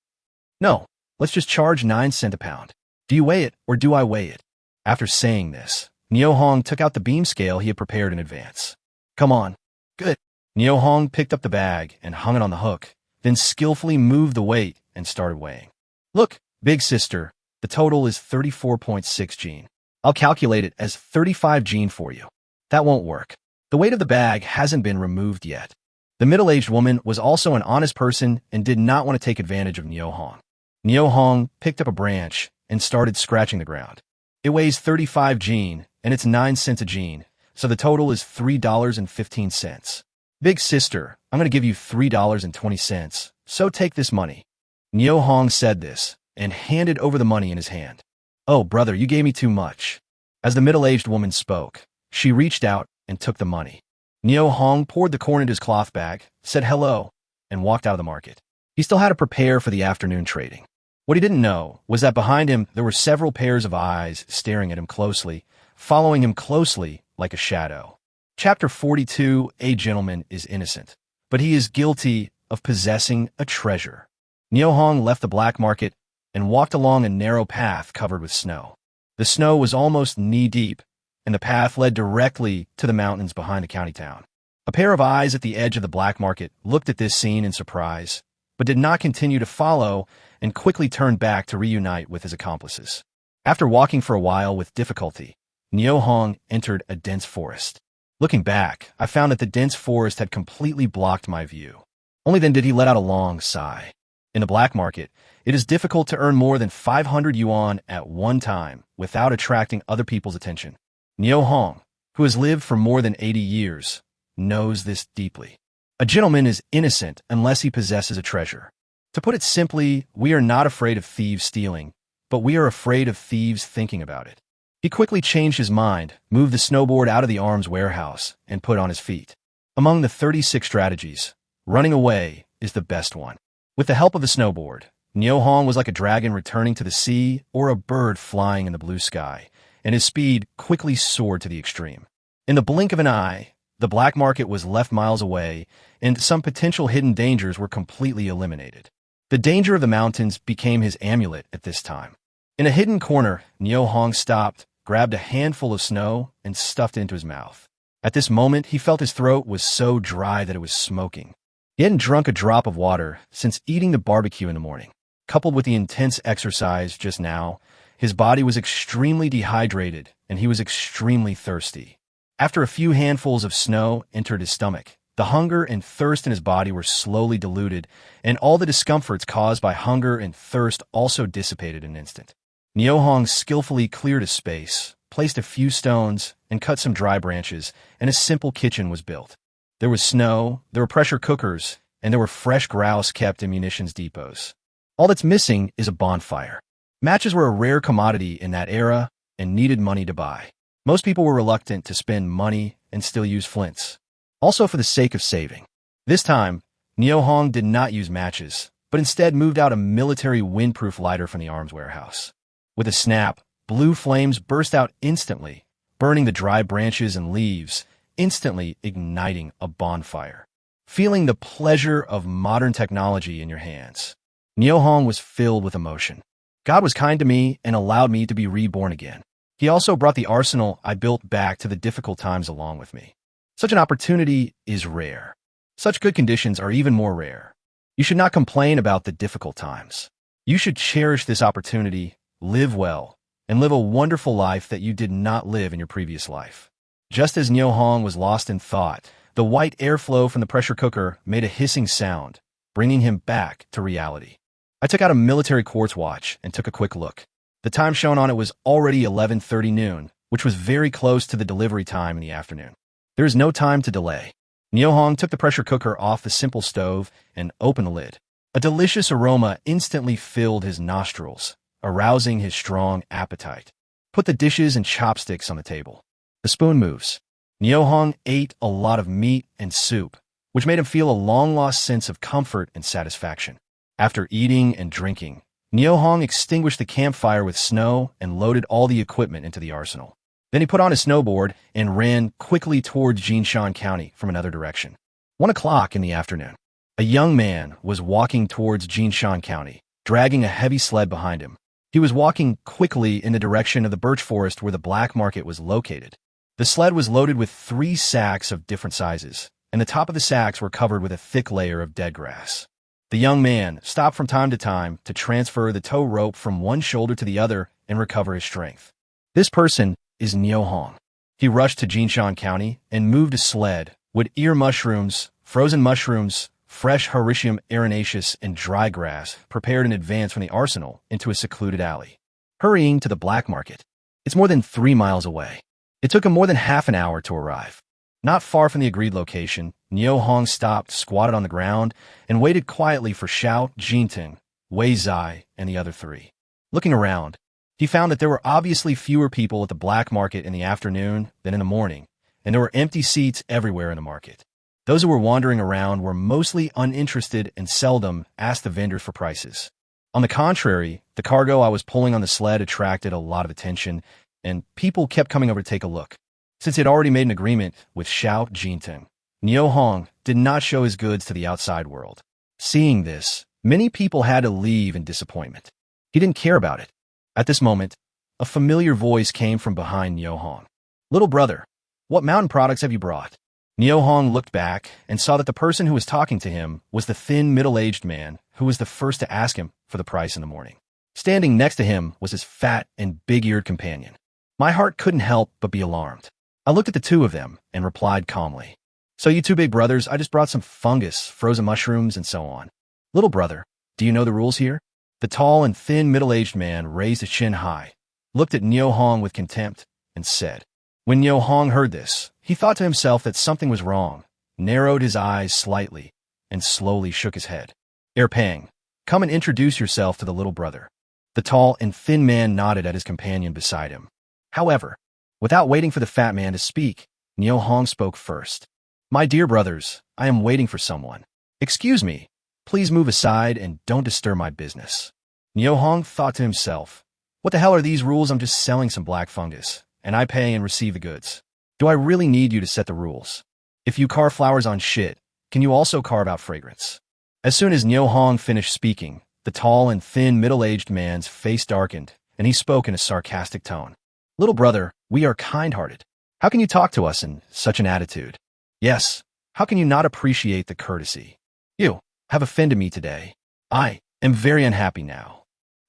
"No, let's just charge 9 cents a pound. Do you weigh it or do I weigh it?" After saying this, Niu Hong took out the beam scale he had prepared in advance. "Come on." "Good." Niu Hong picked up the bag and hung it on the hook, then skillfully moved the weight and started weighing. "Look, big sister, the total is 34.6 gene. I'll calculate it as 35 gene for you." "That won't work. The weight of the bag hasn't been removed yet." The middle-aged woman was also an honest person and did not want to take advantage of Niu Hong. Niu Hong picked up a branch and started scratching the ground. "It weighs 35 gene, and it's 9 cents a gene, so the total is $3.15. "Big sister, I'm going to give you $3.20, so take this money." Niu Hong said this and handed over the money in his hand. "Oh, brother, you gave me too much." As the middle-aged woman spoke, she reached out and took the money. Neo Hong poured the coin into his cloth bag, said hello, and walked out of the market. He still had to prepare for the afternoon trading. What he didn't know was that behind him there were several pairs of eyes staring at him closely, following him closely like a shadow. Chapter 42, A gentleman is innocent, but he is guilty of possessing a treasure. Neo Hong left the black market and walked along a narrow path covered with snow. The snow was almost knee-deep, and the path led directly to the mountains behind the county town. A pair of eyes at the edge of the black market looked at this scene in surprise, but did not continue to follow and quickly turned back to reunite with his accomplices. After walking for a while with difficulty, Neo Hong entered a dense forest. Looking back, I found that the dense forest had completely blocked my view. Only then did he let out a long sigh. In the black market, it is difficult to earn more than 500 yuan at one time without attracting other people's attention. Neo Hong, who has lived for more than 80 years, knows this deeply. A gentleman is innocent unless he possesses a treasure. To put it simply, we are not afraid of thieves stealing, but we are afraid of thieves thinking about it. He quickly changed his mind, moved the snowboard out of the arms warehouse, and put on his feet. Among the 36 strategies, running away is the best one. With the help of the snowboard, Neo Hong was like a dragon returning to the sea or a bird flying in the blue sky, and his speed quickly soared to the extreme. In the blink of an eye, the black market was left miles away, and some potential hidden dangers were completely eliminated. The danger of the mountains became his amulet at this time. In a hidden corner, Neo Hong stopped, grabbed a handful of snow, and stuffed it into his mouth. At this moment, he felt his throat was so dry that it was smoking. He hadn't drunk a drop of water since eating the barbecue in the morning. Coupled with the intense exercise just now, his body was extremely dehydrated, and he was extremely thirsty. After a few handfuls of snow entered his stomach, the hunger and thirst in his body were slowly diluted, and all the discomforts caused by hunger and thirst also dissipated in an instant. Neo Hong skillfully cleared a space, placed a few stones, and cut some dry branches, and a simple kitchen was built. There was snow, there were pressure cookers, and there were fresh grouse kept in munitions depots. All that's missing is a bonfire. Matches were a rare commodity in that era and needed money to buy. Most people were reluctant to spend money and still use flints, also for the sake of saving. This time, Neo Hong did not use matches, but instead moved out a military windproof lighter from the arms warehouse. With a snap, blue flames burst out instantly, burning the dry branches and leaves, instantly igniting a bonfire. Feeling the pleasure of modern technology in your hands, Neo Hong was filled with emotion. God was kind to me and allowed me to be reborn again. He also brought the arsenal I built back to the difficult times along with me. Such an opportunity is rare. Such good conditions are even more rare. You should not complain about the difficult times. You should cherish this opportunity, live well, and live a wonderful life that you did not live in your previous life. Just as Neo Hong was lost in thought, the white airflow from the pressure cooker made a hissing sound, bringing him back to reality. I took out a military quartz watch and took a quick look. The time shown on it was already 11:30 noon, which was very close to the delivery time in the afternoon. There is no time to delay. Neo Hong took the pressure cooker off the simple stove and opened the lid. A delicious aroma instantly filled his nostrils, arousing his strong appetite. Put the dishes and chopsticks on the table. The spoon moves. Neo Hong ate a lot of meat and soup, which made him feel a long-lost sense of comfort and satisfaction. After eating and drinking, Neo Hong extinguished the campfire with snow and loaded all the equipment into the arsenal. Then he put on his snowboard and ran quickly towards Jinshan County from another direction. 1 o'clock in the afternoon. A young man was walking towards Jinshan County, dragging a heavy sled behind him. He was walking quickly in the direction of the birch forest where the black market was located. The sled was loaded with 3 sacks of different sizes, and the top of the sacks were covered with a thick layer of dead grass. The young man stopped from time to transfer the tow rope from one shoulder to the other and recover his strength. This person is Neo Hong. He rushed to Jinshan County and moved a sled with ear mushrooms, frozen mushrooms, fresh Hericium arenaceus, and dry grass prepared in advance from the arsenal into a secluded alley. Hurrying to the black market. It's more than 3 miles away. It took him more than half an hour to arrive. Not far from the agreed location, Neo Hong stopped, squatted on the ground, and waited quietly for Xiao, Jinting, Wei Zai, and the other 3. Looking around, He found that there were obviously fewer people at the black market in the afternoon than in the morning, and there were empty seats everywhere in the market. Those who were wandering around were mostly uninterested and seldom asked the vendors for prices. On the contrary, the cargo I was pulling on the sled attracted a lot of attention, and people kept coming over to take a look. Since he had already made an agreement with Xiao Jinteng, Niu Hong did not show his goods to the outside world. Seeing this, many people had to leave in disappointment. He didn't care about it. At this moment, a familiar voice came from behind Niu Hong. "Little brother, what mountain products have you brought?" Niu Hong looked back and saw that the person who was talking to him was the thin, middle-aged man who was the first to ask him for the price in the morning. Standing next to him was his fat and big-eared companion. My heart couldn't help but be alarmed. I looked at the two of them and replied calmly, "So you two big brothers, I just brought some fungus, frozen mushrooms, and so on. Little brother, do you know the rules here?" The tall and thin middle-aged man raised his chin high, looked at Niu Hong with contempt, and said. When Niu Hong heard this, he thought to himself that something was wrong, narrowed his eyes slightly, and slowly shook his head. "Peng, come and introduce yourself to the little brother." The tall and thin man nodded at his companion beside him. However, without waiting for the fat man to speak, Niu Hong spoke first. "My dear brothers, I am waiting for someone. Excuse me. Please move aside and don't disturb my business." Niu Hong thought to himself, "What the hell are these rules? I'm just selling some black fungus, and I pay and receive the goods. Do I really need you to set the rules? If you carve flowers on shit, can you also carve out fragrance?" As soon as Niu Hong finished speaking, the tall and thin middle-aged man's face darkened, and he spoke in a sarcastic tone. "Little brother, we are kind-hearted. How can you talk to us in such an attitude? Yes, how can you not appreciate the courtesy? You have offended me today. I am very unhappy now."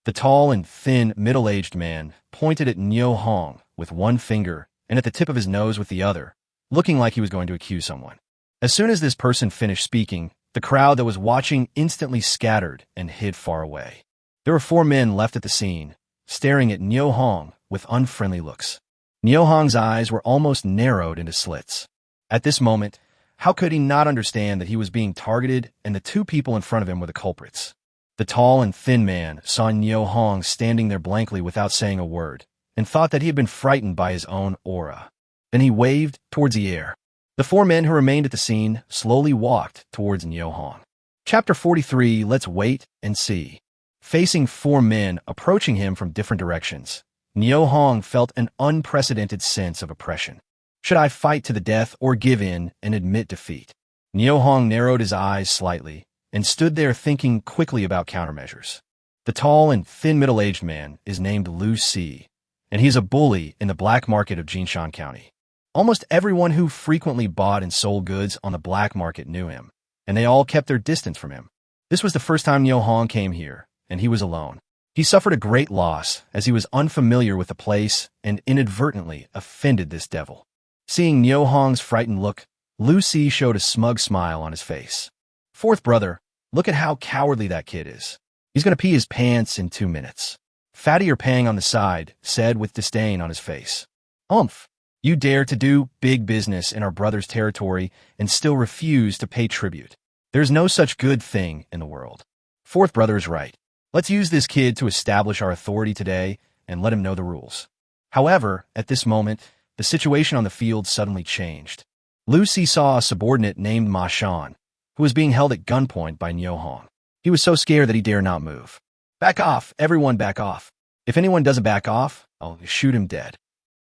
The tall and thin middle-aged man pointed at Niu Hong with one finger and at the tip of his nose with the other, looking like he was going to accuse someone. As soon as this person finished speaking, the crowd that was watching instantly scattered and hid far away. There were 4 men left at the scene, staring at Niu Hong with unfriendly looks. Niu Hong's eyes were almost narrowed into slits. At this moment, how could he not understand that he was being targeted and the 2 people in front of him were the culprits? The tall and thin man saw Niu Hong standing there blankly without saying a word, and thought that he had been frightened by his own aura. Then he waved towards the air. The 4 men who remained at the scene slowly walked towards Niu Hong. Chapter 43, Let's Wait and See. Facing 4 men approaching him from different directions, Niu Hong felt an unprecedented sense of oppression. Should I fight to the death or give in and admit defeat? Niu Hong narrowed his eyes slightly and stood there thinking quickly about countermeasures. The tall and thin middle-aged man is named Lu Si, and he's a bully in the black market of Jinshan County. Almost everyone who frequently bought and sold goods on the black market knew him, and they all kept their distance from him. This was the first time Niu Hong came here, and he was alone. He suffered a great loss as he was unfamiliar with the place and inadvertently offended this devil. Seeing Niu Hong's frightened look, Lu Si showed a smug smile on his face. "Fourth brother, look at how cowardly that kid is. He's going to pee his pants in 2 minutes. Fatty Pang on the side said with disdain on his face. "Umph, you dare to do big business in our brother's territory and still refuse to pay tribute. There's no such good thing in the world. Fourth brother is right. Let's use this kid to establish our authority today and let him know the rules." However, at this moment, the situation on the field suddenly changed. Lu Si saw a subordinate named Ma Shan, who was being held at gunpoint by Niu Hong. He was so scared that he dared not move. "Back off, everyone back off. If anyone doesn't back off, I'll shoot him dead,"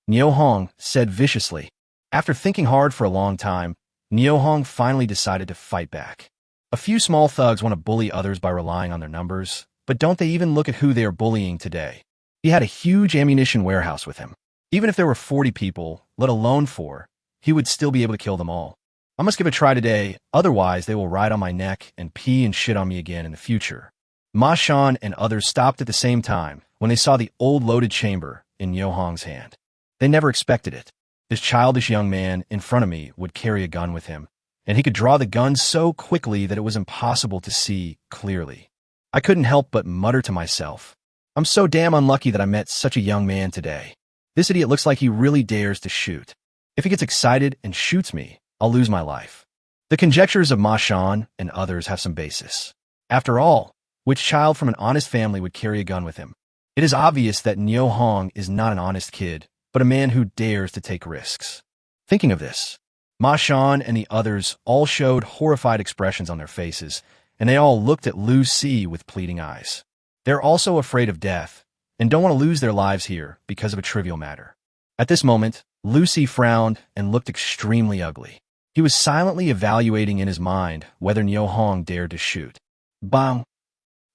Niu Hong said viciously. After thinking hard for a long time, Niu Hong finally decided to fight back. A few small thugs want to bully others by relying on their numbers, but don't they even look at who they are bullying today? He had a huge ammunition warehouse with him. Even if there were 40 people, let alone 4, he would still be able to kill them all. I must give a try today, otherwise they will ride on my neck and pee and shit on me again in the future. Ma Shan and others stopped at the same time when they saw the old loaded chamber in Niu Hong's hand. They never expected it. This childish young man in front of me would carry a gun with him, and he could draw the gun so quickly that it was impossible to see clearly. I couldn't help but mutter to myself, "I'm so damn unlucky that I met such a young man today. This idiot looks like he really dares to shoot. If he gets excited and shoots me, I'll lose my life." The conjectures of Ma Shan and others have some basis. After all, which child from an honest family would carry a gun with him? It is obvious that Niu Hong is not an honest kid, but a man who dares to take risks. Thinking of this, Ma Shan and the others all showed horrified expressions on their faces, and they all looked at Lu Si with pleading eyes. They're also afraid of death, and don't want to lose their lives here because of a trivial matter. At this moment, Lu Si frowned and looked extremely ugly. He was silently evaluating in his mind whether Niu Hong dared to shoot. Bang!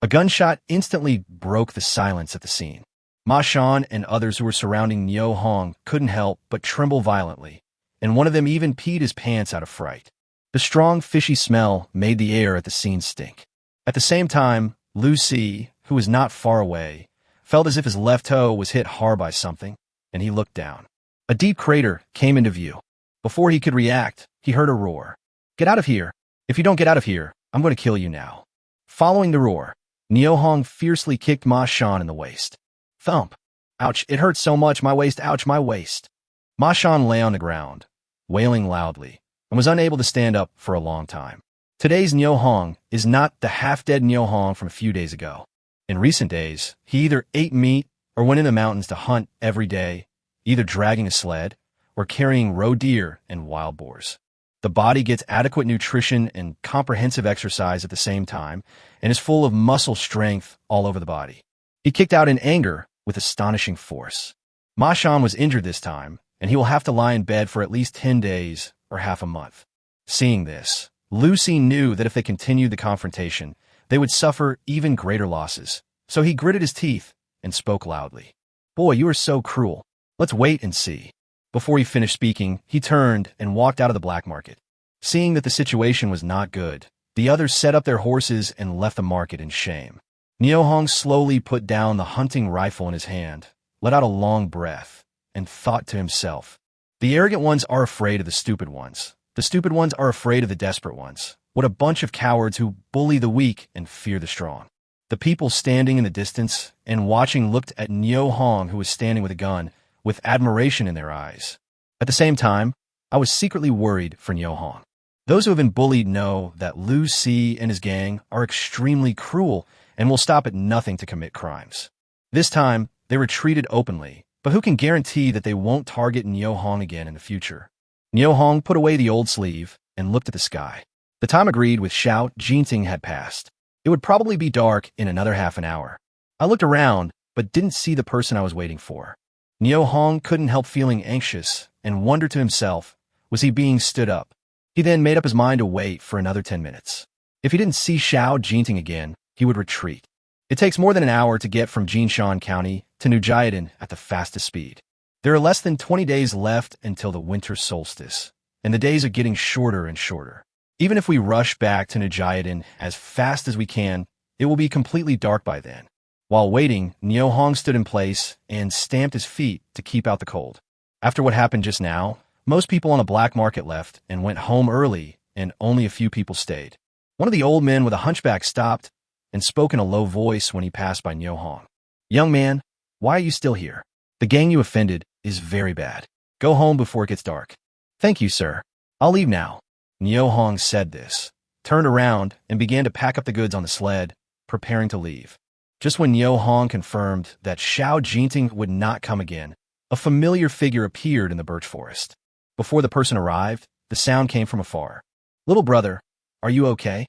A gunshot instantly broke the silence at the scene. Ma Shan and others who were surrounding Niu Hong couldn't help but tremble violently, and one of them even peed his pants out of fright. The strong, fishy smell made the air at the scene stink. At the same time, Lu Si, who was not far away, felt as if his left toe was hit hard by something, and he looked down. A deep crater came into view. Before he could react, he heard a roar. "Get out of here! If you don't get out of here, I'm going to kill you now." Following the roar, Niu Hong fiercely kicked Ma Shan in the waist. Thump! Ouch, it hurts so much, my waist, ouch, my waist. Ma Shan lay on the ground, wailing loudly, and was unable to stand up for a long time. Today's Niu Hong is not the half-dead Niu Hong from a few days ago. In recent days, he either ate meat or went in the mountains to hunt every day, either dragging a sled or carrying roe deer and wild boars. The body gets adequate nutrition and comprehensive exercise at the same time and is full of muscle strength all over the body. He kicked out in anger with astonishing force. Ma Shan was injured this time, and he will have to lie in bed for at least 10 days or half a month. Seeing this, Lu Si knew that if they continued the confrontation, they would suffer even greater losses. So he gritted his teeth and spoke loudly. "Boy, you are so cruel. Let's wait and see." Before he finished speaking, he turned and walked out of the black market. Seeing that the situation was not good, the others set up their horses and left the market in shame. Niu Hong slowly put down the hunting rifle in his hand, let out a long breath, and thought to himself, "The arrogant ones are afraid of the stupid ones. The stupid ones are afraid of the desperate ones. What a bunch of cowards who bully the weak and fear the strong." The people standing in the distance and watching looked at Niu Hong, who was standing with a gun, with admiration in their eyes. At the same time, I was secretly worried for Niu Hong. Those who have been bullied know that Lu Si and his gang are extremely cruel and will stop at nothing to commit crimes. This time, they retreated openly, but who can guarantee that they won't target Niu Hong again in the future? Niu Hong put away the old sleeve and looked at the sky. The time agreed with Xiao Jinting had passed. It would probably be dark in another half an hour. I looked around, but didn't see the person I was waiting for. Niu Hong couldn't help feeling anxious and wondered to himself, was he being stood up? He then made up his mind to wait for another 10 minutes. If he didn't see Xiao Jinting again, he would retreat. It takes more than an hour to get from Jinshan County to Nujiadan at the fastest speed. There are less than 20 days left until the winter solstice, and the days are getting shorter and shorter. Even if we rush back to Nujiadan as fast as we can, it will be completely dark by then. While waiting, Niu Hong stood in place and stamped his feet to keep out the cold. After what happened just now, most people on the black market left and went home early, and only a few people stayed. One of the old men with a hunchback stopped and spoke in a low voice when he passed by Niu Hong. "Young man, why are you still here? The gang you offended is very bad. Go home before it gets dark." "Thank you, sir. I'll leave now." Niu Hong said this, turned around, and began to pack up the goods on the sled, preparing to leave. Just when Niu Hong confirmed that Xiao Jinting would not come again, a familiar figure appeared in the birch forest. Before the person arrived, the sound came from afar. "Little brother, are you okay?"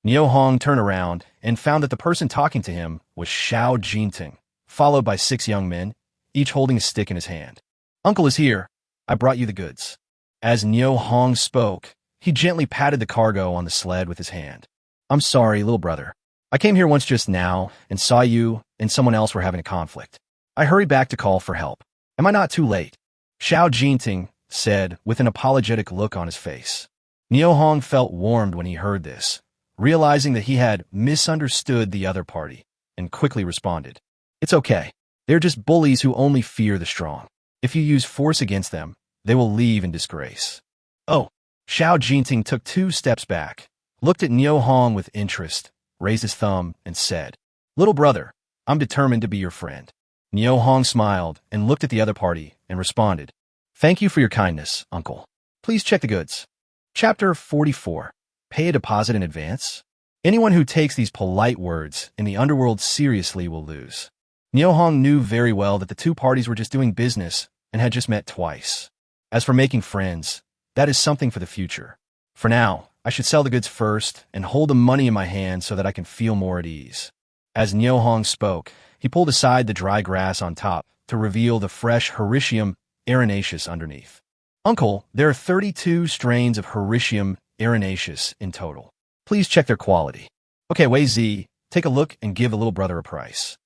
Niu Hong turned around and found that the person talking to him was Xiao Jinting, followed by 6 young men, each holding a stick in his hand. "Uncle is here. I brought you the goods." As Niu Hong spoke, he gently patted the cargo on the sled with his hand. "I'm sorry, little brother. I came here once just now and saw you and someone else were having a conflict. I hurried back to call for help. Am I not too late?" Xiao Jinting said with an apologetic look on his face. Niu Hong felt warmed when he heard this, realizing that he had misunderstood the other party, and quickly responded, "It's okay. They're just bullies who only fear the strong. If you use force against them, they will leave in disgrace." "Oh." Xiao Jinting took 2 steps back, looked at Niu Hong with interest, raised his thumb, and said, "Little brother, I'm determined to be your friend." Niu Hong smiled and looked at the other party and responded, "Thank you for your kindness, uncle. Please check the goods." Chapter 44. Pay a deposit in advance? Anyone who takes these polite words in the underworld seriously will lose. Niu Hong knew very well that the two parties were just doing business and had just met twice. As for making friends, that is something for the future. For now, I should sell the goods first and hold the money in my hand so that I can feel more at ease. As Niu Hong spoke, he pulled aside the dry grass on top to reveal the fresh Hericium erinaceus underneath. Uncle, there are 32 strains of Hericium erinaceus in total. Please check their quality. Okay, Wei Zi, take a look and give the little brother a price.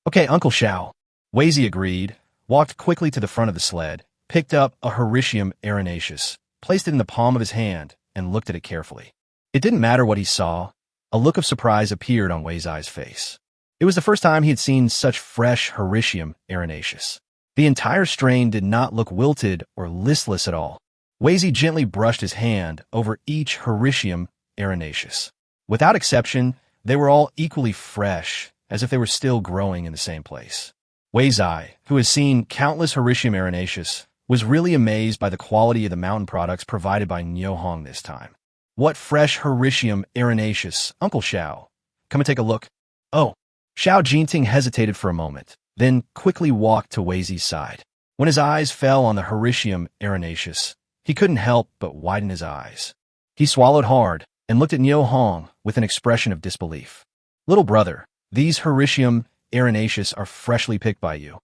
Okay, Uncle Xiao. Wei Zi agreed, walked quickly to the front of the sled, picked up a Hericium erinaceus, placed it in the palm of his hand, and looked at it carefully. It didn't matter what he saw. A look of surprise appeared on Wei Zi's face. It was the first time he had seen such fresh Hericium erinaceus. The entire strain did not look wilted or listless at all. Wei Zi gently brushed his hand over each Hericium erinaceus. Without exception, they were all equally fresh, as if they were still growing in the same place. Wei Zi, who has seen countless Hericium erinaceus, was really amazed by the quality of the mountain products provided by Niu Hong this time. What fresh Hericium erinaceus, Uncle Xiao? Come and take a look. Oh. Xiao Jinting hesitated for a moment, then quickly walked to Wei Zi's side. When his eyes fell on the Hericium erinaceus, he couldn't help but widen his eyes. He swallowed hard and looked at Niu Hong with an expression of disbelief. Little brother, these Hericium erinaceus are freshly picked by you.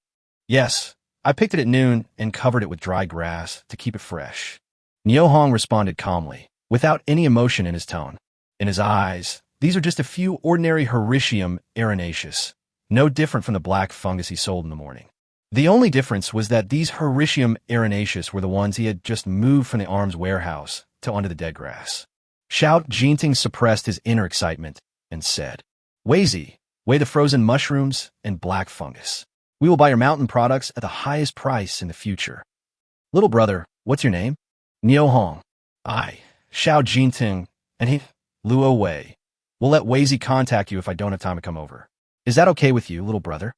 Yes, I picked it at noon and covered it with dry grass to keep it fresh. Niu Hong responded calmly, without any emotion in his tone. In his eyes, these are just a few ordinary Hericium erinaceus, no different from the black fungus he sold in the morning. The only difference was that these Hericium erinaceus were the ones he had just moved from the arms warehouse to onto the dead grass. Xiao Jinting suppressed his inner excitement and said, Wei Zi, weigh the frozen mushrooms and black fungus. We will buy your mountain products at the highest price in the future. Little brother, what's your name? Niu Hong. I, Xiao Jinting, and he, Luo Wei. We'll let Wei Zi contact you if I don't have time to come over. Is that okay with you, little brother?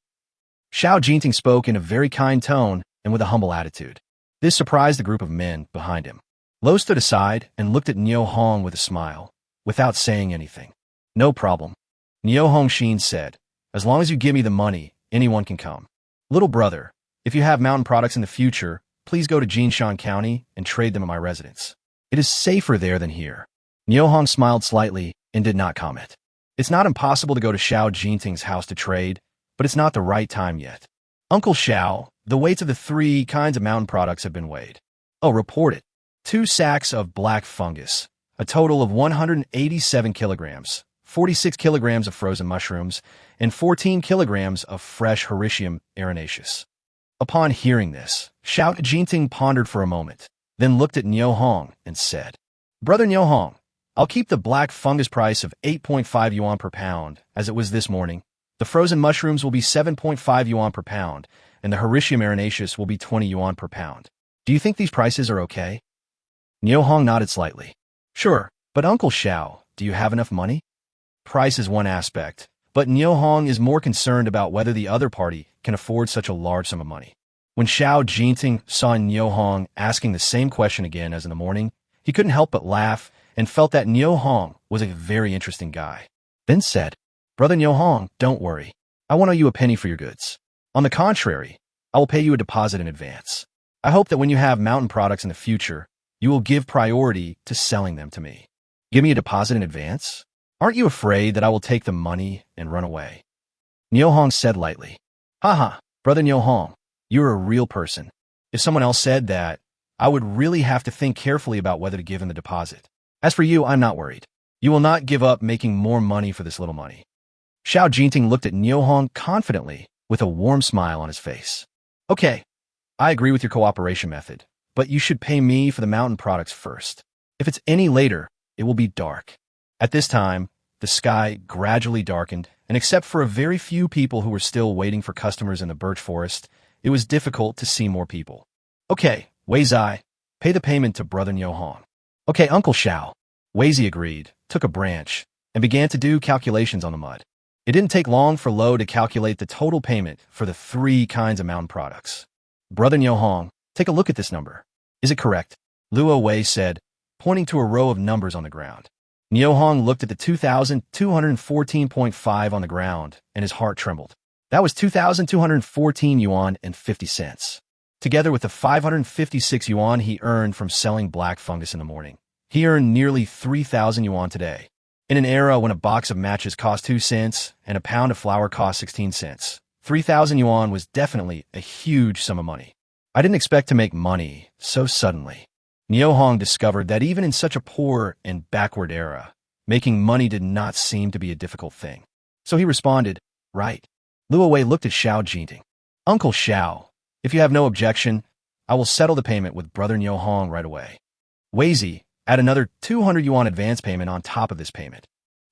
Xiao Jinting spoke in a very kind tone and with a humble attitude. This surprised the group of men behind him. Lo stood aside and looked at Niu Hong with a smile, without saying anything. No problem. Niu Hong Xin said, as long as you give me the money, anyone can come. Little brother, if you have mountain products in the future, please go to Jinshan County and trade them at my residence. It is safer there than here. Niu Hong smiled slightly and did not comment. It's not impossible to go to Xiao Jinting's house to trade, but it's not the right time yet. Uncle Xiao, the weights of the 3 kinds of mountain products have been weighed. Oh, report it. 2 sacks of black fungus, a total of 187 kilograms, 46 kilograms of frozen mushrooms, and 14 kilograms of fresh Hericium erinaceus. Upon hearing this, Xiao Jinting pondered for a moment, then looked at Niu Hong and said, Brother Niu Hong, I'll keep the black fungus price of 8.5 yuan per pound, as it was this morning. The frozen mushrooms will be 7.5 yuan per pound, and the Hericium erinaceus will be 20 yuan per pound. Do you think these prices are okay? Niu Hong nodded slightly. Sure, but Uncle Xiao, do you have enough money? Price is one aspect, but Niu Hong is more concerned about whether the other party can afford such a large sum of money. When Xiao Jinting saw Niu Hong asking the same question again as in the morning, he couldn't help but laugh and felt that Niu Hong was a very interesting guy. Then said, Brother Niu Hong, don't worry. I won't owe you a penny for your goods. On the contrary, I will pay you a deposit in advance. I hope that when you have mountain products in the future, you will give priority to selling them to me. Give me a deposit in advance? Aren't you afraid that I will take the money and run away? Niu Hong said lightly. Haha, Brother Niu Hong, you're a real person. If someone else said that, I would really have to think carefully about whether to give him the deposit. As for you, I'm not worried. You will not give up making more money for this little money. Xiao Jinting looked at Niu Hong confidently, with a warm smile on his face. Okay, I agree with your cooperation method, but you should pay me for the mountain products first. If it's any later, it will be dark. At this time, the sky gradually darkened, and except for a very few people who were still waiting for customers in the birch forest, it was difficult to see more people. Okay, Wei Zi, pay the payment to Brother Niu Hong. Okay, Uncle Xiao. Wei Zi agreed, took a branch, and began to do calculations on the mud. It didn't take long for Lo to calculate the total payment for the 3 kinds of mountain products. Brother Niu Hong, take a look at this number. Is it correct? Luo Wei said, pointing to a row of numbers on the ground. Niu Hong looked at the 2,214.5 on the ground, and his heart trembled. That was 2,214 yuan and 50 cents. Together with the 556 yuan he earned from selling black fungus in the morning, he earned nearly 3,000 yuan today. In an era when a box of matches cost 2 cents and a pound of flour cost 16 cents, 3,000 yuan was definitely a huge sum of money. I didn't expect to make money so suddenly. Niu Hong discovered that even in such a poor and backward era, making money did not seem to be a difficult thing. So he responded, "Right." Luo Wei looked at Xiao Jinting. "Uncle Xiao, if you have no objection, I will settle the payment with Brother Niu Hong right away. Weizi, add another 200 yuan advance payment on top of this payment."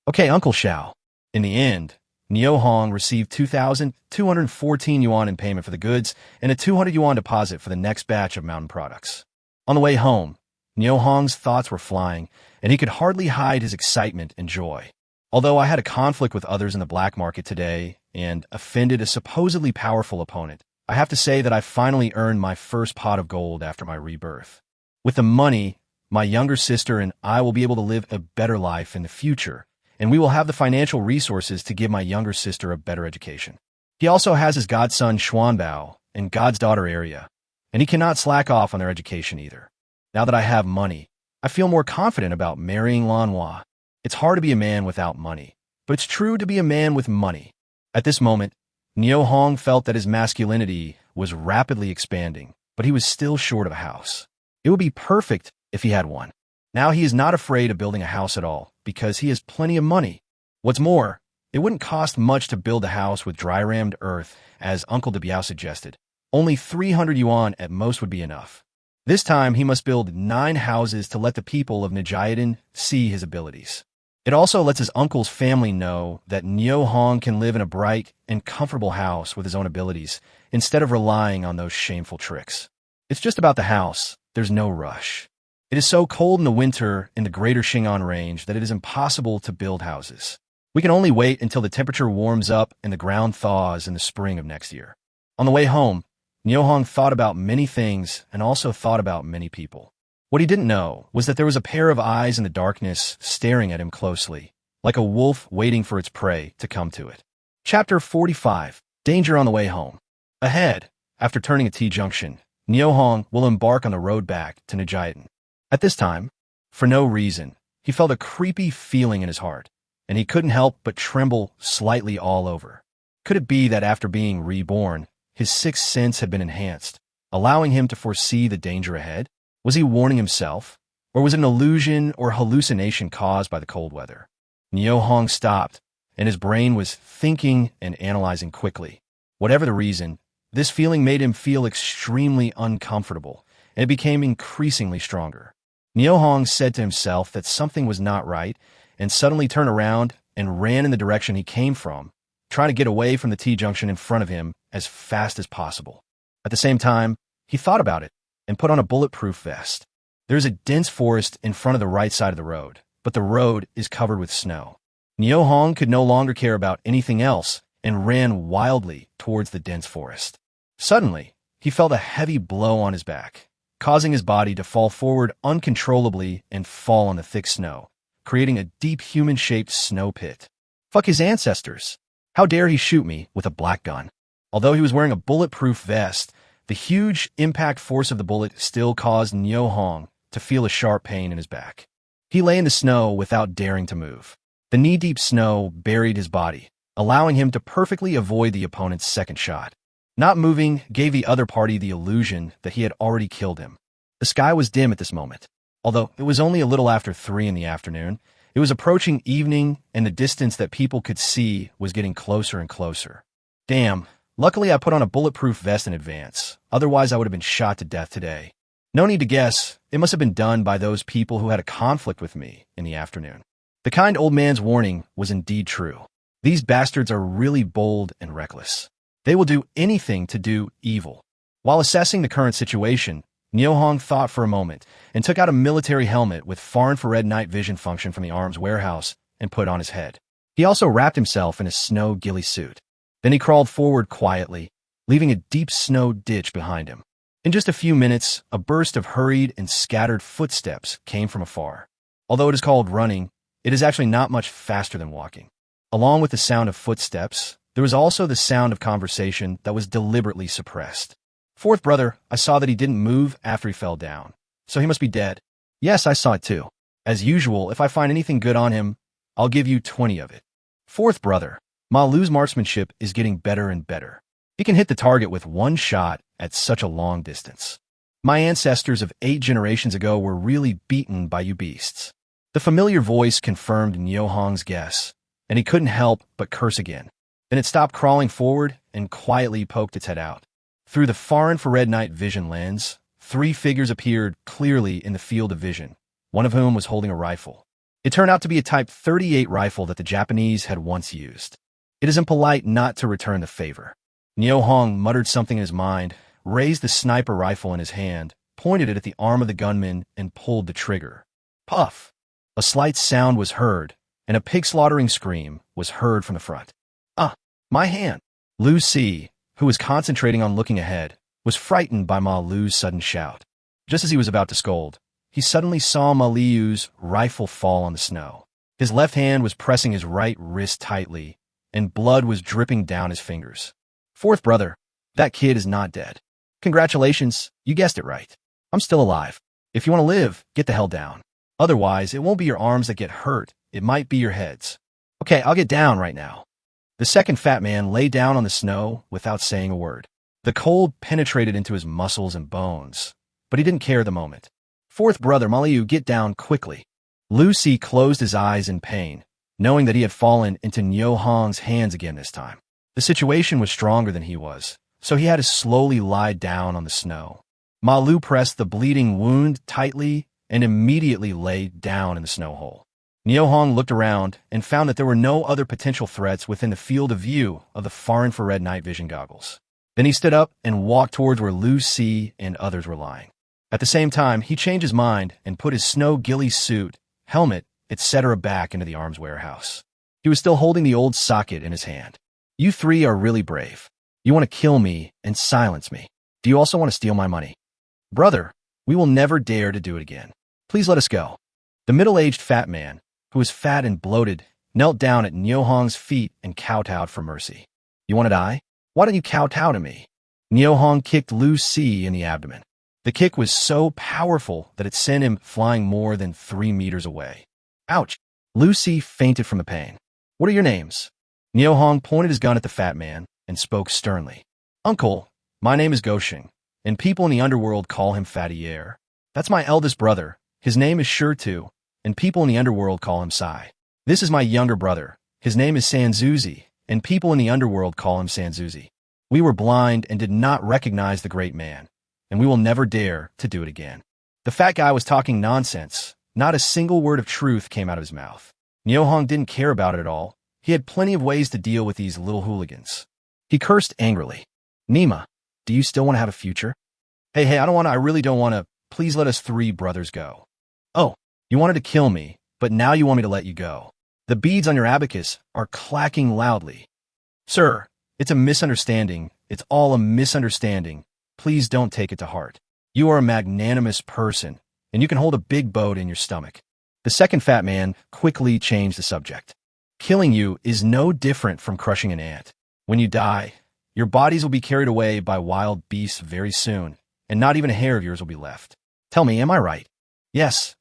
"Okay, Uncle Xiao." In the end, Niu Hong received 2,214 yuan in payment for the goods and a 200 yuan deposit for the next batch of mountain products. On the way home, Niu Hong's thoughts were flying, and he could hardly hide his excitement and joy. Although I had a conflict with others in the black market today and offended a supposedly powerful opponent, I have to say that I finally earned my first pot of gold after my rebirth. With the money, my younger sister and I will be able to live a better life in the future, and we will have the financial resources to give my younger sister a better education. He also has his godson Xuanbao and God's daughter Arya, and he cannot slack off on their education either. Now that I have money, I feel more confident about marrying Lanhua. It's hard to be a man without money, but it's true to be a man with money. At this moment, Niu Hong felt that his masculinity was rapidly expanding, but he was still short of a house. It would be perfect if he had one. Now he is not afraid of building a house at all, because he has plenty of money. What's more, it wouldn't cost much to build a house with dry-rammed earth, as Uncle De Biao suggested. Only 300 yuan at most would be enough. This time he must build 9 houses to let the people of Nijiadan see his abilities. It also lets his uncle's family know that Niu Hong can live in a bright and comfortable house with his own abilities, instead of relying on those shameful tricks. It's just about the house. There's no rush. It is so cold in the winter in the greater Xing'an range that it is impossible to build houses. We can only wait until the temperature warms up and the ground thaws in the spring of next year. On the way home, Niu Hong thought about many things and also thought about many people. What he didn't know was that there was a pair of eyes in the darkness staring at him closely, like a wolf waiting for its prey to come to it. Chapter 45. Danger on the way home. Ahead, after turning at T-Junction, Niu Hong will embark on the road back to Nijiadan. At this time, for no reason, he felt a creepy feeling in his heart, and he couldn't help but tremble slightly all over. Could it be that after being reborn, his sixth sense had been enhanced, allowing him to foresee the danger ahead? Was he warning himself, or was it an illusion or hallucination caused by the cold weather? Niu Hong stopped, and his brain was thinking and analyzing quickly. Whatever the reason, this feeling made him feel extremely uncomfortable, and it became increasingly stronger. Niu Hong said to himself that something was not right, and suddenly turned around and ran in the direction he came from, trying to get away from the T-junction in front of him as fast as possible. At the same time, he thought about it and put on a bulletproof vest. There is a dense forest in front of the right side of the road, but the road is covered with snow. Niu Hong could no longer care about anything else and ran wildly towards the dense forest. Suddenly, he felt a heavy blow on his back, causing his body to fall forward uncontrollably and fall on the thick snow, creating a deep human-shaped snow pit. Fuck his ancestors! How dare he shoot me with a black gun? Although he was wearing a bulletproof vest, the huge impact force of the bullet still caused Niu Hong to feel a sharp pain in his back. He lay in the snow without daring to move. The knee-deep snow buried his body, allowing him to perfectly avoid the opponent's second shot. Not moving gave the other party the illusion that he had already killed him. The sky was dim at this moment. Although it was only a little after 3 in the afternoon, it was approaching evening, and the distance that people could see was getting closer and closer. Damn, luckily I put on a bulletproof vest in advance, otherwise I would have been shot to death today. No need to guess, it must have been done by those people who had a conflict with me in the afternoon. The kind old man's warning was indeed true. These bastards are really bold and reckless. They will do anything to do evil. While assessing the current situation, Niu Hong thought for a moment and took out a military helmet with far-infrared night vision function from the arms warehouse and put on his head. He also wrapped himself in a snow ghillie suit. Then he crawled forward quietly, leaving a deep snow ditch behind him. In just a few minutes, a burst of hurried and scattered footsteps came from afar. Although it is called running, it is actually not much faster than walking. Along with the sound of footsteps, There was also the sound of conversation that was deliberately suppressed. Fourth brother, I saw that he didn't move after he fell down. So he must be dead. Yes, I saw it too. As usual, if I find anything good on him, I'll give you 20 of it. Fourth brother, Ma Lu's marksmanship is getting better and better. He can hit the target with one shot at such a long distance. My ancestors of 8 generations ago were really beaten by you beasts. The familiar voice confirmed Niu Hong's guess, and he couldn't help but curse again. Then it stopped crawling forward and quietly poked its head out. Through the far infrared night vision lens, 3 figures appeared clearly in the field of vision, one of whom was holding a rifle. It turned out to be a Type 38 rifle that the Japanese had once used. It is impolite not to return the favor. Niu Hong muttered something in his mind, raised the sniper rifle in his hand, pointed it at the arm of the gunman, and pulled the trigger. Puff! A slight sound was heard, and a pig-slaughtering scream was heard from the front. Ah! My hand! Lu Si, who was concentrating on looking ahead, was frightened by Ma Lu's sudden shout. Just as he was about to scold, he suddenly saw Ma Liu's rifle fall on the snow. His left hand was pressing his right wrist tightly, and blood was dripping down his fingers. Fourth brother, that kid is not dead. Congratulations, you guessed it right. I'm still alive. If you want to live, get the hell down. Otherwise, it won't be your arms that get hurt, it might be your heads. Okay, I'll get down right now. The second fat man lay down on the snow without saying a word. The cold penetrated into his muscles and bones, but he didn't care at the moment. Fourth brother, Ma Liu, get down quickly. Lu Si closed his eyes in pain, knowing that he had fallen into Niu Hong's hands again this time. The situation was stronger than he was, so he had to slowly lie down on the snow. Ma Lu pressed the bleeding wound tightly and immediately lay down in the snow hole. Niu Hong looked around and found that there were no other potential threats within the field of view of the far infrared night vision goggles. Then he stood up and walked towards where Lu Si and others were lying. At the same time, he changed his mind and put his snow ghillie suit, helmet, etc. back into the arms warehouse. He was still holding the old socket in his hand. You 3 are really brave. You want to kill me and silence me. Do you also want to steal my money? Brother, we will never dare to do it again. Please let us go. The middle-aged fat man, who was fat and bloated, knelt down at Niu Hong's feet and kowtowed for mercy. You want to die? Why don't you kowtow to me? Niu Hong kicked Lu Si in the abdomen. The kick was so powerful that it sent him flying more than 3 meters away. Ouch! Lu Si fainted from the pain. What are your names? Niu Hong pointed his gun at the fat man and spoke sternly. Uncle, my name is Goshen, and people in the underworld call him Fattier. That's my eldest brother. His name is Shurtu, and people in the underworld call him Sai. This is my younger brother. His name is Sanzuzi, and people in the underworld call him Sanzuzi. We were blind and did not recognize the great man, and we will never dare to do it again. The fat guy was talking nonsense. Not a single word of truth came out of his mouth. Niu Hong didn't care about it at all. He had plenty of ways to deal with these little hooligans. He cursed angrily. Nima, do you still want to have a future? Hey, I really don't want to. Please let us 3 brothers go. Oh, you wanted to kill me, but now you want me to let you go. The beads on your abacus are clacking loudly. Sir, it's a misunderstanding. It's all a misunderstanding. Please don't take it to heart. You are a magnanimous person, and you can hold a big boat in your stomach. The second fat man quickly changed the subject. Killing you is no different from crushing an ant. When you die, your bodies will be carried away by wild beasts very soon, and not even a hair of yours will be left. Tell me, am I right? Yes,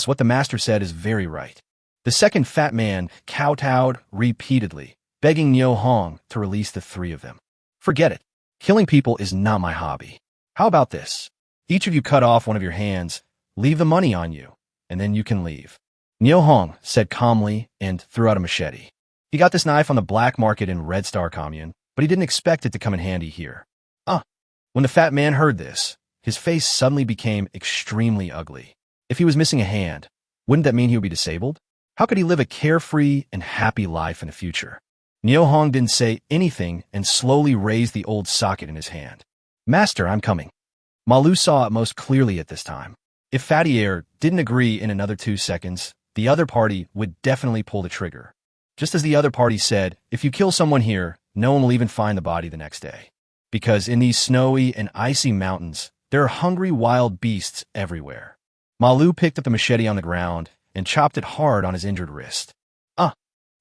what the master said is very right. The second fat man kowtowed repeatedly, begging Niu Hong to release the 3 of them. Forget it. Killing people is not my hobby. How about this? Each of you cut off one of your hands, leave the money on you, and then you can leave. Niu Hong said calmly and threw out a machete. He got this knife on the black market in Red Star Commune, but he didn't expect it to come in handy here. When the fat man heard this, his face suddenly became extremely ugly. If he was missing a hand, wouldn't that mean he would be disabled? How could he live a carefree and happy life in the future? Niu Hong didn't say anything and slowly raised the old socket in his hand. Master, I'm coming. Ma Lu saw it most clearly at this time. If Fattier didn't agree in another 2 seconds, the other party would definitely pull the trigger. Just as the other party said, if you kill someone here, no one will even find the body the next day. Because in these snowy and icy mountains, there are hungry wild beasts everywhere. Ma Lu picked up the machete on the ground and chopped it hard on his injured wrist.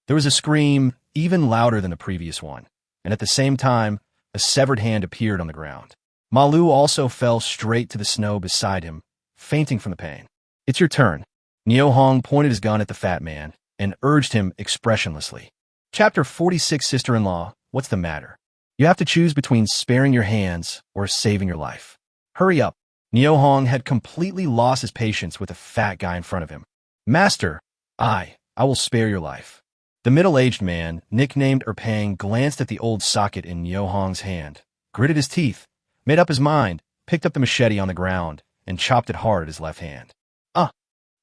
There was a scream even louder than the previous one, and at the same time, a severed hand appeared on the ground. Ma Lu also fell straight to the snow beside him, fainting from the pain. It's your turn. Niu Hong pointed his gun at the fat man and urged him expressionlessly. Chapter 46, Sister-in-Law, what's the matter? You have to choose between sparing your hands or saving your life. Hurry up. Niu Hong had completely lost his patience with the fat guy in front of him. Master, I will spare your life. The middle-aged man, nicknamed Erpang, glanced at the old socket in Niu Hong's hand, gritted his teeth, made up his mind, picked up the machete on the ground, and chopped it hard at his left hand.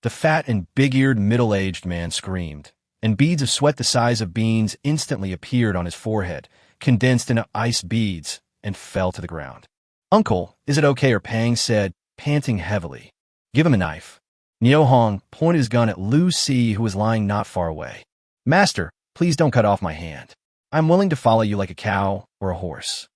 The fat and big-eared middle-aged man screamed, and beads of sweat the size of beans instantly appeared on his forehead, condensed into ice beads, and fell to the ground. Uncle, is it okay? Erpang said, panting heavily. Give him a knife. Niu Hong pointed his gun at Lu Si, who was lying not far away. Master, please don't cut off my hand. I'm willing to follow you like a cow or a horse.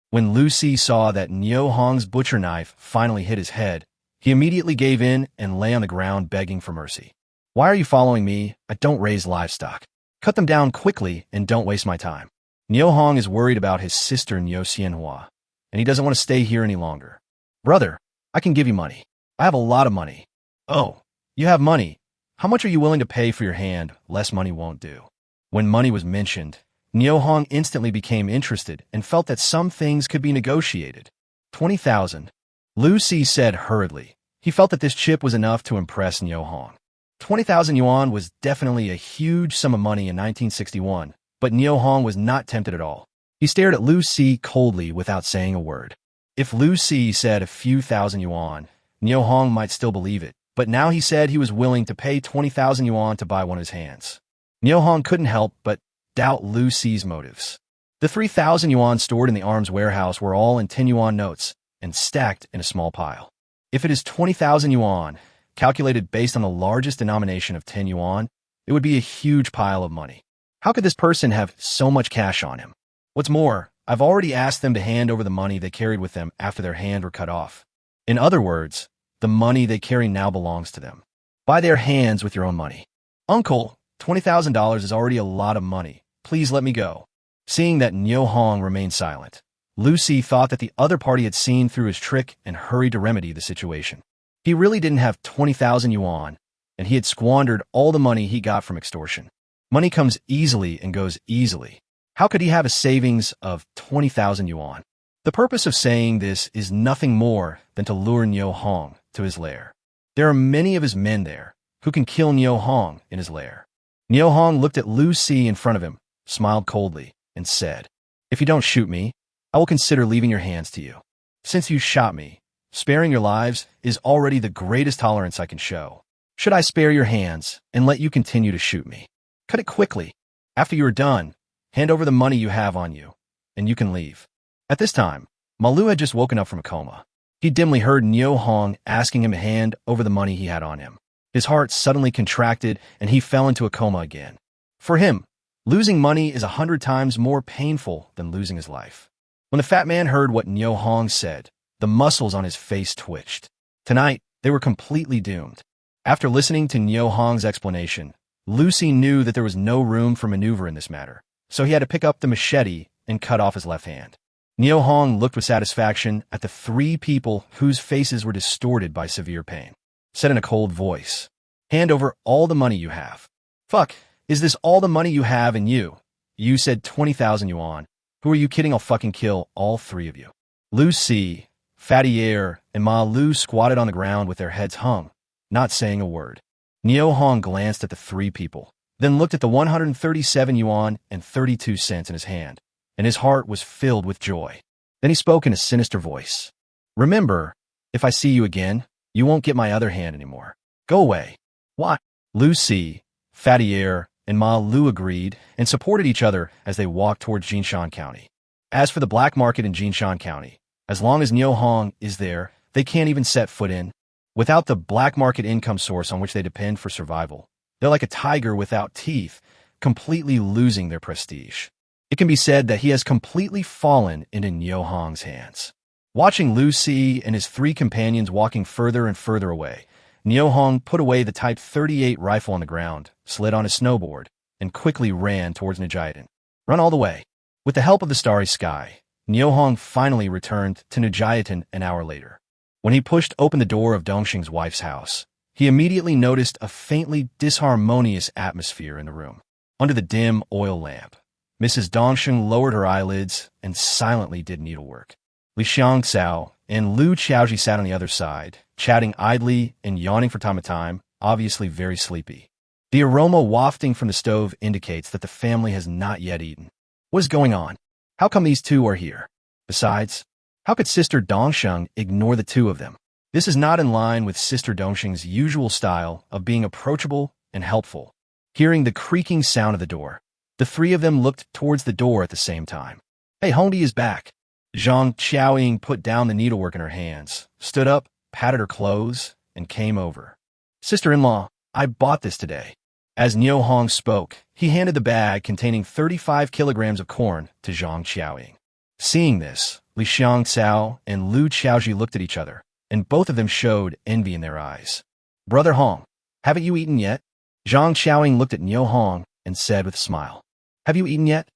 When Lu Si saw that Niu Hong's butcher knife finally hit his head, he immediately gave in and lay on the ground begging for mercy. Why are you following me? I don't raise livestock. Cut them down quickly and don't waste my time. Niu Hong is worried about his sister Niu Xianhua, and he doesn't want to stay here any longer. Brother, I can give you money. I have a lot of money. Oh, you have money. How much are you willing to pay for your hand? Less money won't do. When money was mentioned, Niu Hong instantly became interested and felt that some things could be negotiated. 20,000. Lu Si said hurriedly. He felt that this chip was enough to impress Niu Hong. 20,000 yuan was definitely a huge sum of money in 1961, but Niu Hong was not tempted at all. He stared at Lu Si coldly without saying a word. If Lu Si said a few thousand yuan, Niu Hong might still believe it, but now he said he was willing to pay 20,000 yuan to buy one of his hands. Niu Hong couldn't help but doubt Lu Si's motives. The 3,000 yuan stored in the arms warehouse were all in 10 yuan notes and stacked in a small pile. If it is 20,000 yuan, calculated based on the largest denomination of 10 yuan, it would be a huge pile of money. How could this person have so much cash on him? What's more, I've already asked them to hand over the money they carried with them after their hand were cut off. In other words, the money they carry now belongs to them. Buy their hands with your own money. Uncle, $20,000 is already a lot of money. Please let me go. Seeing that Niu Hong remained silent, Lu Si thought that the other party had seen through his trick and hurried to remedy the situation. He really didn't have 20,000 yuan, and he had squandered all the money he got from extortion. Money comes easily and goes easily. How could he have a savings of 20,000 yuan? The purpose of saying this is nothing more than to lure Niu Hong to his lair. There are many of his men there who can kill Niu Hong in his lair. Niu Hong looked at Lu Si in front of him, smiled coldly, and said, If you don't shoot me, I will consider leaving your hands to you. Since you shot me, sparing your lives is already the greatest tolerance I can show. Should I spare your hands and let you continue to shoot me? Cut it quickly. After you are done, hand over the money you have on you, and you can leave. At this time, Ma Lu had just woken up from a coma. He dimly heard Niu Hong asking him to hand over the money he had on him. His heart suddenly contracted, and he fell into a coma again. For him, losing money is 100 times more painful than losing his life. When the fat man heard what Niu Hong said, the muscles on his face twitched. Tonight, they were completely doomed. After listening to Niu Hong's explanation, Lu Si knew that there was no room for maneuver in this matter, so he had to pick up the machete and cut off his left hand. Niu Hong looked with satisfaction at the three people whose faces were distorted by severe pain. Said in a cold voice, Hand over all the money you have. Fuck, is this all the money you have and you? You said 20,000 yuan. Who are you kidding? I'll fucking kill all three of you. Lu Si, Fattier, and Ma Lu squatted on the ground with their heads hung, not saying a word. Niu Hong glanced at the three people, then looked at the 137 yuan and 32 cents in his hand, and his heart was filled with joy. Then he spoke in a sinister voice. Remember, if I see you again, you won't get my other hand anymore. Go away. Why? Lu Si, Fattier, and Ma Lu agreed and supported each other as they walked towards Jinshan County. As for the black market in Jinshan County, as long as Niu Hong is there, they can't even set foot in. Without the black market income source on which they depend for survival, they're like a tiger without teeth, completely losing their prestige. It can be said that he has completely fallen into Niu Hong's hands. Watching Lu Si and his three companions walking further and further away, Niu Hong put away the Type 38 rifle on the ground, slid on his snowboard, and quickly ran towards Najiadan. Run all the way. With the help of the starry sky, Niohong finally returned to Nujayatan an hour later. When he pushed open the door of Dongxing's wife's house, he immediately noticed a faintly disharmonious atmosphere in the room. Under the dim oil lamp, Mrs. Dongxing lowered her eyelids and silently did needlework. Li Xiangxiao and Lu Qiaoji sat on the other side, chatting idly and yawning from time to time, obviously very sleepy. The aroma wafting from the stove indicates that the family has not yet eaten. What is going on? How come these two are here? Besides, how could Sister Dongxing ignore the two of them? This is not in line with Sister Dongxing's usual style of being approachable and helpful. Hearing the creaking sound of the door, the three of them looked towards the door at the same time. Hey, Hongdi is back. Zhang Qiaoying put down the needlework in her hands, stood up, patted her clothes, and came over. Sister-in-law, I bought this today. As Niu Hong spoke, he handed the bag containing 35 kilograms of corn to Zhang Qiaoying. Seeing this, Li Xiangxiao and Lu Qiaoji looked at each other, and both of them showed envy in their eyes. Brother Hong, haven't you eaten yet? Zhang Qiaoying looked at Niu Hong and said with a smile, Have you eaten yet?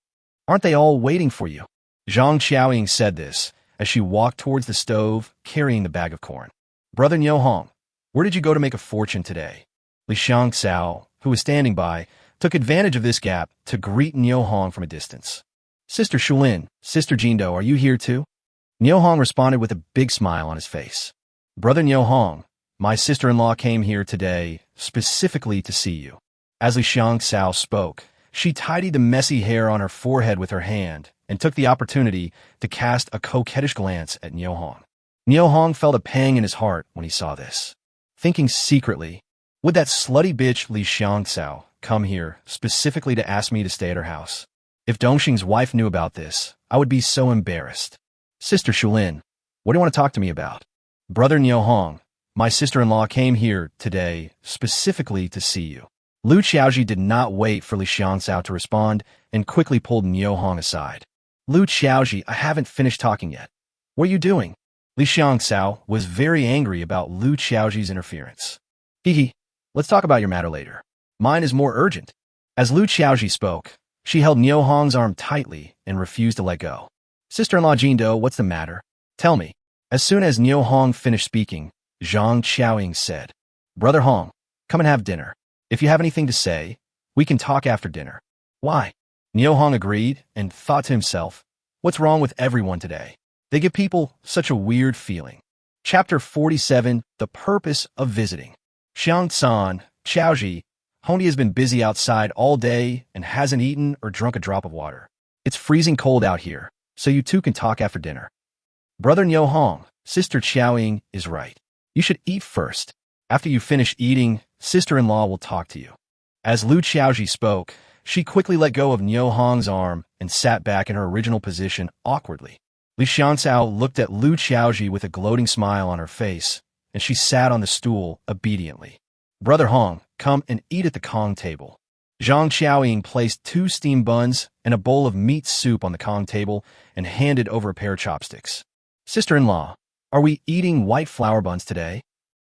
Aren't they all waiting for you? Zhang Qiaoying said this as she walked towards the stove carrying the bag of corn. Brother Niu Hong, where did you go to make a fortune today? Li Xiangxiao, who was standing by, took advantage of this gap to greet Niu Hong from a distance. Sister Shulin, Sister Jindo, are you here too? Niu Hong responded with a big smile on his face. Brother Niu Hong, my sister-in-law came here today specifically to see you. As Li Xiangxiao spoke, she tidied the messy hair on her forehead with her hand and took the opportunity to cast a coquettish glance at Niu Hong. Niu Hong felt a pang in his heart when he saw this. Thinking secretly, would that slutty bitch Li Xiangxiao come here specifically to ask me to stay at her house? If Dongxing's wife knew about this, I would be so embarrassed. Sister Shulin, what do you want to talk to me about? Brother Niu Hong, my sister-in-law came here today specifically to see you. Lu Qiaoji did not wait for Li Xiangxiao to respond and quickly pulled Niu Hong aside. Lu Qiaoji, I haven't finished talking yet. What are you doing? Li Xiangxiao was very angry about Lu Qiaoji's interference. Hee, let's talk about your matter later. Mine is more urgent. As Lu Qiaoji spoke, she held Niu Hong's arm tightly and refused to let go. Sister-in-law Jindo, what's the matter? Tell me. As soon as Niu Hong finished speaking, Zhang Qiaoying said, Brother Hong, come and have dinner. If you have anything to say, we can talk after dinner. Why? Niu Hong agreed and thought to himself, what's wrong with everyone today? They give people such a weird feeling. Chapter 47, The Purpose of Visiting. Xiang San, Qiaoji, Hongdi has been busy outside all day and hasn't eaten or drunk a drop of water. It's freezing cold out here, so you two can talk after dinner. Brother Niu Hong, Sister Qiaoying is right. You should eat first. After you finish eating, sister-in-law will talk to you. As Lu Qiaoji spoke, she quickly let go of Niu Hong's arm and sat back in her original position awkwardly. Li Xiangxiao looked at Lu Qiaoji with a gloating smile on her face, and she sat on the stool obediently. Brother Hong, come and eat at the Kong table. Zhang Qiaoying placed 2 steamed buns and a bowl of meat soup on the Kong table and handed over a pair of chopsticks. Sister-in-law, are we eating white flour buns today?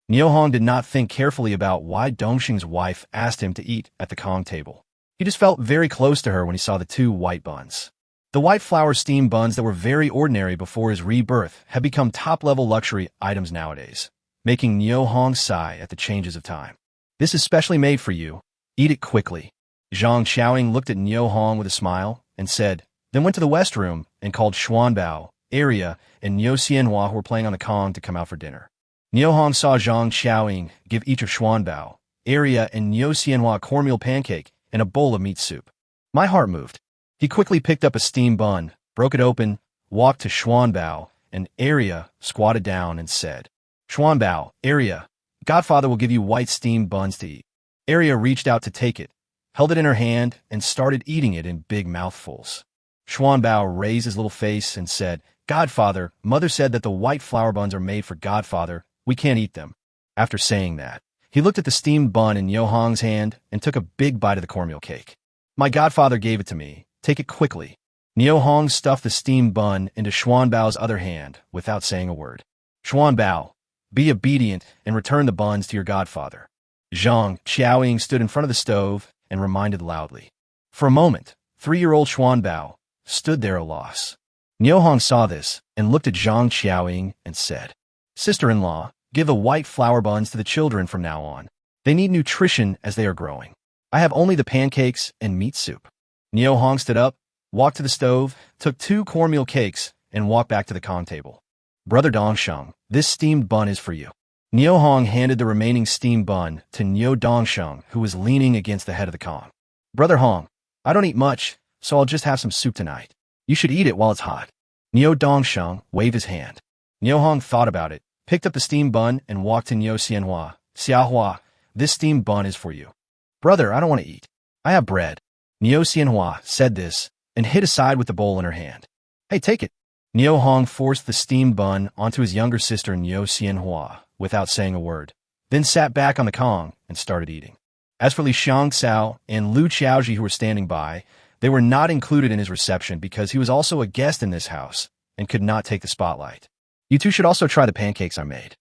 Niu Hong did not think carefully about why Dongxing's wife asked him to eat at the Kong table. He just felt very close to her when he saw the 2 white buns. The white flour steamed buns that were very ordinary before his rebirth have become top-level luxury items nowadays, making Niu Hong sigh at the changes of time. This is specially made for you. Eat it quickly. Zhang Qiaoying looked at Niu Hong with a smile and said, then went to the west room and called Xuanbao, Area, and Niu Xianhua, who were playing on the Kong, to come out for dinner. Niu Hong saw Zhang Qiaoying give each of Xuanbao, Area, and Niu Xianhua a cornmeal pancake and a bowl of meat soup. My heart moved. He quickly picked up a steamed bun, broke it open, walked to Xuanbao, and Area squatted down and said, Xuanbao, Area, Godfather will give you white steamed buns to eat. Area reached out to take it, held it in her hand, and started eating it in big mouthfuls. Xuanbao raised his little face and said, Godfather, Mother said that the white flour buns are made for Godfather. We can't eat them. After saying that, he looked at the steamed bun in Niu Hong's hand and took a big bite of the cornmeal cake. My godfather gave it to me. Take it quickly. Niu Hong stuffed the steamed bun into Xuanbao's other hand without saying a word. Xuanbao, be obedient and return the buns to your godfather. Zhang Qiaoying stood in front of the stove and reminded loudly. For a moment, 3-year-old Xuanbao, stood there at a loss. Niu Hong saw this and looked at Zhang Qiaoying and said, "Sister-in-law, give the white flour buns to the children from now on. They need nutrition as they are growing. I have only the pancakes and meat soup." Niu Hong stood up, walked to the stove, took 2 cornmeal cakes, and walked back to the Kong table. "Brother Dongsheng, this steamed bun is for you." Niu Hong handed the remaining steamed bun to Niu Dongsheng, who was leaning against the head of the Kong. "Brother Hong, I don't eat much, so I'll just have some soup tonight. You should eat it while it's hot." Niu Dongsheng waved his hand. Niu Hong thought about it, picked up the steamed bun, and walked to Niu Xianhua. "Xiahua, this steamed bun is for you." "Brother, I don't want to eat. I have bread." Niu Xianhua said this and hid aside with the bowl in her hand. "Hey, take it." Niu Hong forced the steamed bun onto his younger sister Niu Xianhua without saying a word, then sat back on the Kong and started eating. As for Li Xiangxiao and Lu Qiaoji, who were standing by, they were not included in his reception because he was also a guest in this house and could not take the spotlight. "You two should also try the pancakes I made."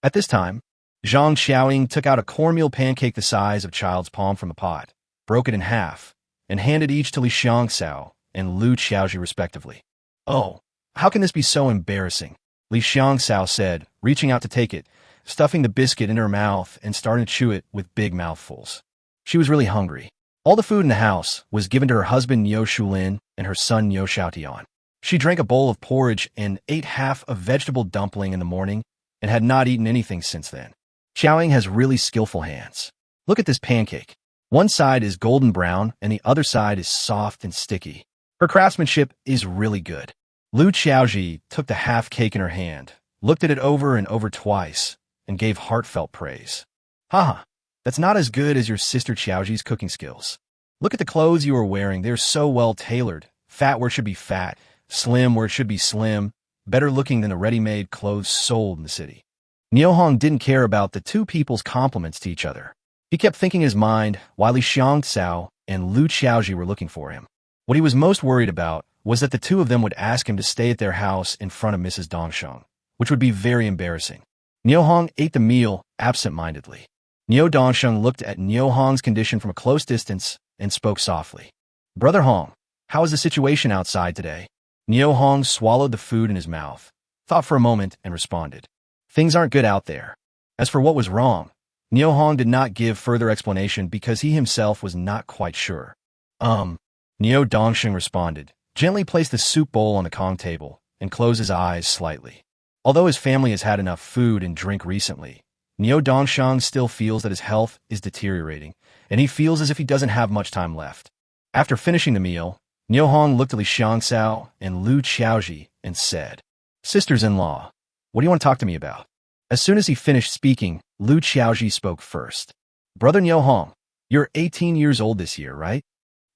At this time, Zhang Qiaoying took out a cornmeal pancake the size of a child's palm from a pot, broke it in half, and handed each to Li Xiangxiao and Lu Qiaoji respectively. "Oh, how can this be so embarrassing?" Li Xiangxiao said, reaching out to take it, stuffing the biscuit into her mouth and starting to chew it with big mouthfuls. She was really hungry. All the food in the house was given to her husband Niu Shulin and her son Niu Xiaotian. She drank a bowl of porridge and ate half a vegetable dumpling in the morning and had not eaten anything since then. Xiaoying has really skillful hands. Look at this pancake. One side is golden brown and the other side is soft and sticky. Her craftsmanship is really good. Lu Qiaoji took the half cake in her hand, looked at it over and over twice, and gave heartfelt praise. "Haha, that's not as good as your sister Qiaoji's cooking skills. Look at the clothes you are wearing. They're so well tailored. Fat where it should be fat, slim where it should be slim, better looking than the ready-made clothes sold in the city." Niu Hong didn't care about the two people's compliments to each other. He kept thinking in his mind while Li Xiangxiao and Lu Qiaoji were looking for him. What he was most worried about was that the two of them would ask him to stay at their house in front of Mrs. Dongsheng, which would be very embarrassing. Niu Hong ate the meal absent-mindedly. Niu Dongsheng looked at Niu Hong's condition from a close distance and spoke softly. "Brother Hong, how is the situation outside today?" Niu Hong swallowed the food in his mouth, thought for a moment, and responded, "Things aren't good out there." As for what was wrong, Niu Hong did not give further explanation because he himself was not quite sure. Niu Dongsheng responded, gently placed the soup bowl on the Kong table, and closed his eyes slightly. Although his family has had enough food and drink recently, Niu Dongsheng still feels that his health is deteriorating, and he feels as if he doesn't have much time left. After finishing the meal, Niu Hong looked at Li Xiangxiao and Lu Qiaoji and said, "Sisters-in-law, what do you want to talk to me about?" As soon as he finished speaking, Lu Qiaoji spoke first. "Brother Niu Hong, you're 18 years old this year, right?"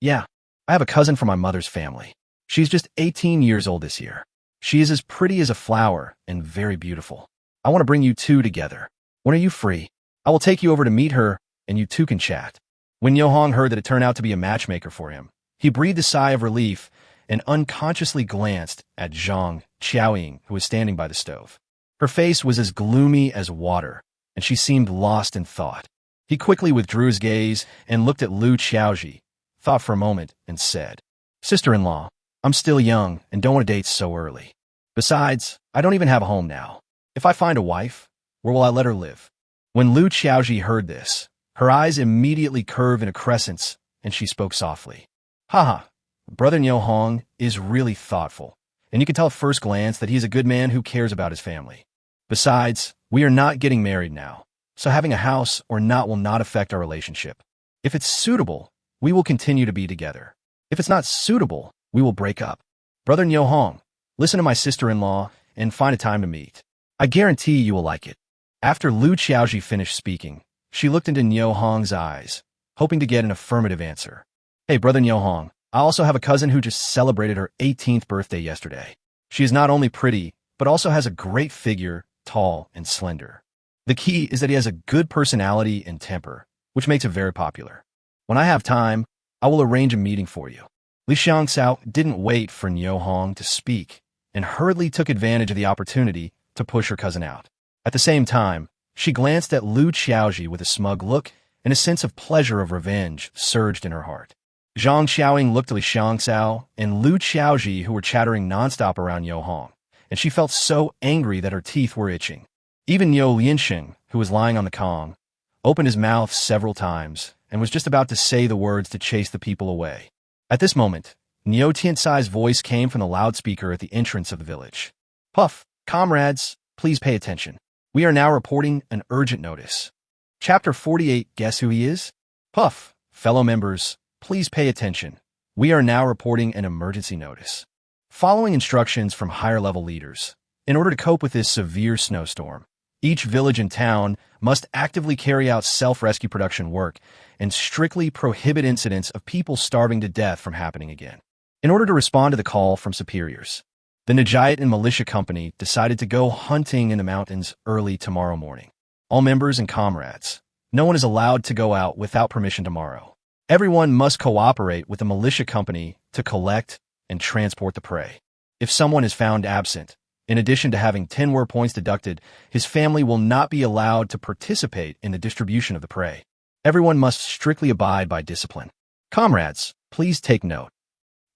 "Yeah, I have a cousin from my mother's family. She's just 18 years old this year. She is as pretty as a flower and very beautiful. I want to bring you two together. When are you free? I will take you over to meet her, and you two can chat." When Niu Hong heard that it turned out to be a matchmaker for him, he breathed a sigh of relief and unconsciously glanced at Zhang Qiaoying, who was standing by the stove. Her face was as gloomy as water, and she seemed lost in thought. He quickly withdrew his gaze and looked at Lu Qiaoji, thought for a moment, and said, "Sister-in-law, I'm still young and don't want to date so early. Besides, I don't even have a home now. If I find a wife, where will I let her live?" When Lu Qiaoji heard this, her eyes immediately curved in a crescent, and she spoke softly. "Haha, Brother Niu Hong is really thoughtful, and you can tell at first glance that he's a good man who cares about his family. Besides, we are not getting married now, so having a house or not will not affect our relationship. If it's suitable, we will continue to be together. If it's not suitable, we will break up. Brother Niu Hong, listen to my sister-in-law and find a time to meet. I guarantee you will like it." After Lu Qiaoji finished speaking, she looked into Niu Hong's eyes, hoping to get an affirmative answer. "Hey, Brother Niu Hong, I also have a cousin who just celebrated her 18th birthday yesterday. She is not only pretty, but also has a great figure, tall and slender. The key is that he has a good personality and temper, which makes him very popular. When I have time, I will arrange a meeting for you." Li Xiangxiao didn't wait for Niu Hong to speak and hurriedly took advantage of the opportunity to push her cousin out. At the same time, she glanced at Lu Qiaoji with a smug look, and a sense of pleasure of revenge surged in her heart. Zhang Xiaoying looked at Li Xiangxiao and Lu Qiaoji, who were chattering nonstop around Yo Hong, and she felt so angry that her teeth were itching. Even Yo Lianxing, who was lying on the Kong, opened his mouth several times and was just about to say the words to chase the people away. At this moment, Niu Tiansai's voice came from the loudspeaker at the entrance of the village. Puff, comrades, please pay attention. We are now reporting an urgent notice. Chapter 48, guess who he is? Puff, fellow members, please pay attention. We are now reporting an emergency notice. Following instructions from higher-level leaders, in order to cope with this severe snowstorm, each village and town must actively carry out self-rescue production work and strictly prohibit incidents of people starving to death from happening again. In order to respond to the call from superiors, the Najayat and Militia Company decided to go hunting in the mountains early tomorrow morning. All members and comrades, no one is allowed to go out without permission tomorrow. Everyone must cooperate with the Militia Company to collect and transport the prey. If someone is found absent, in addition to having 10 war points deducted, his family will not be allowed to participate in the distribution of the prey. Everyone must strictly abide by discipline. Comrades, please take note.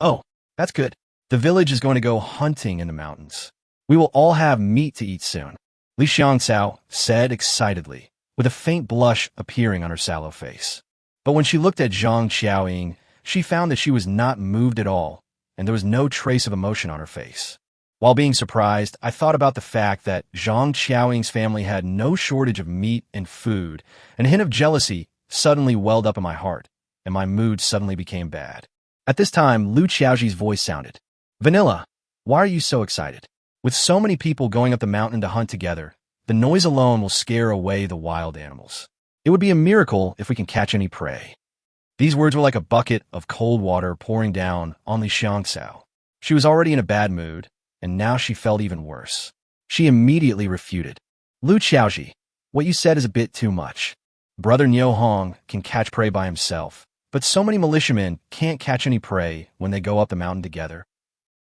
Oh, that's good. The village is going to go hunting in the mountains. We will all have meat to eat soon, Li Xiangxiao said excitedly, with a faint blush appearing on her sallow face. But when she looked at Zhang Xiaoying, she found that she was not moved at all, and there was no trace of emotion on her face. While being surprised, I thought about the fact that Zhang Xiaoying's family had no shortage of meat and food, and a hint of jealousy suddenly welled up in my heart, and my mood suddenly became bad. At this time, Lu Qiaoji's voice sounded. Vanilla, why are you so excited? With so many people going up the mountain to hunt together, the noise alone will scare away the wild animals. It would be a miracle if we can catch any prey. These words were like a bucket of cold water pouring down on Li Xiangxiao. She was already in a bad mood, and now she felt even worse. She immediately refuted. Lu Qiaoji, what you said is a bit too much. Brother Niu Hong can catch prey by himself, but so many militiamen can't catch any prey when they go up the mountain together.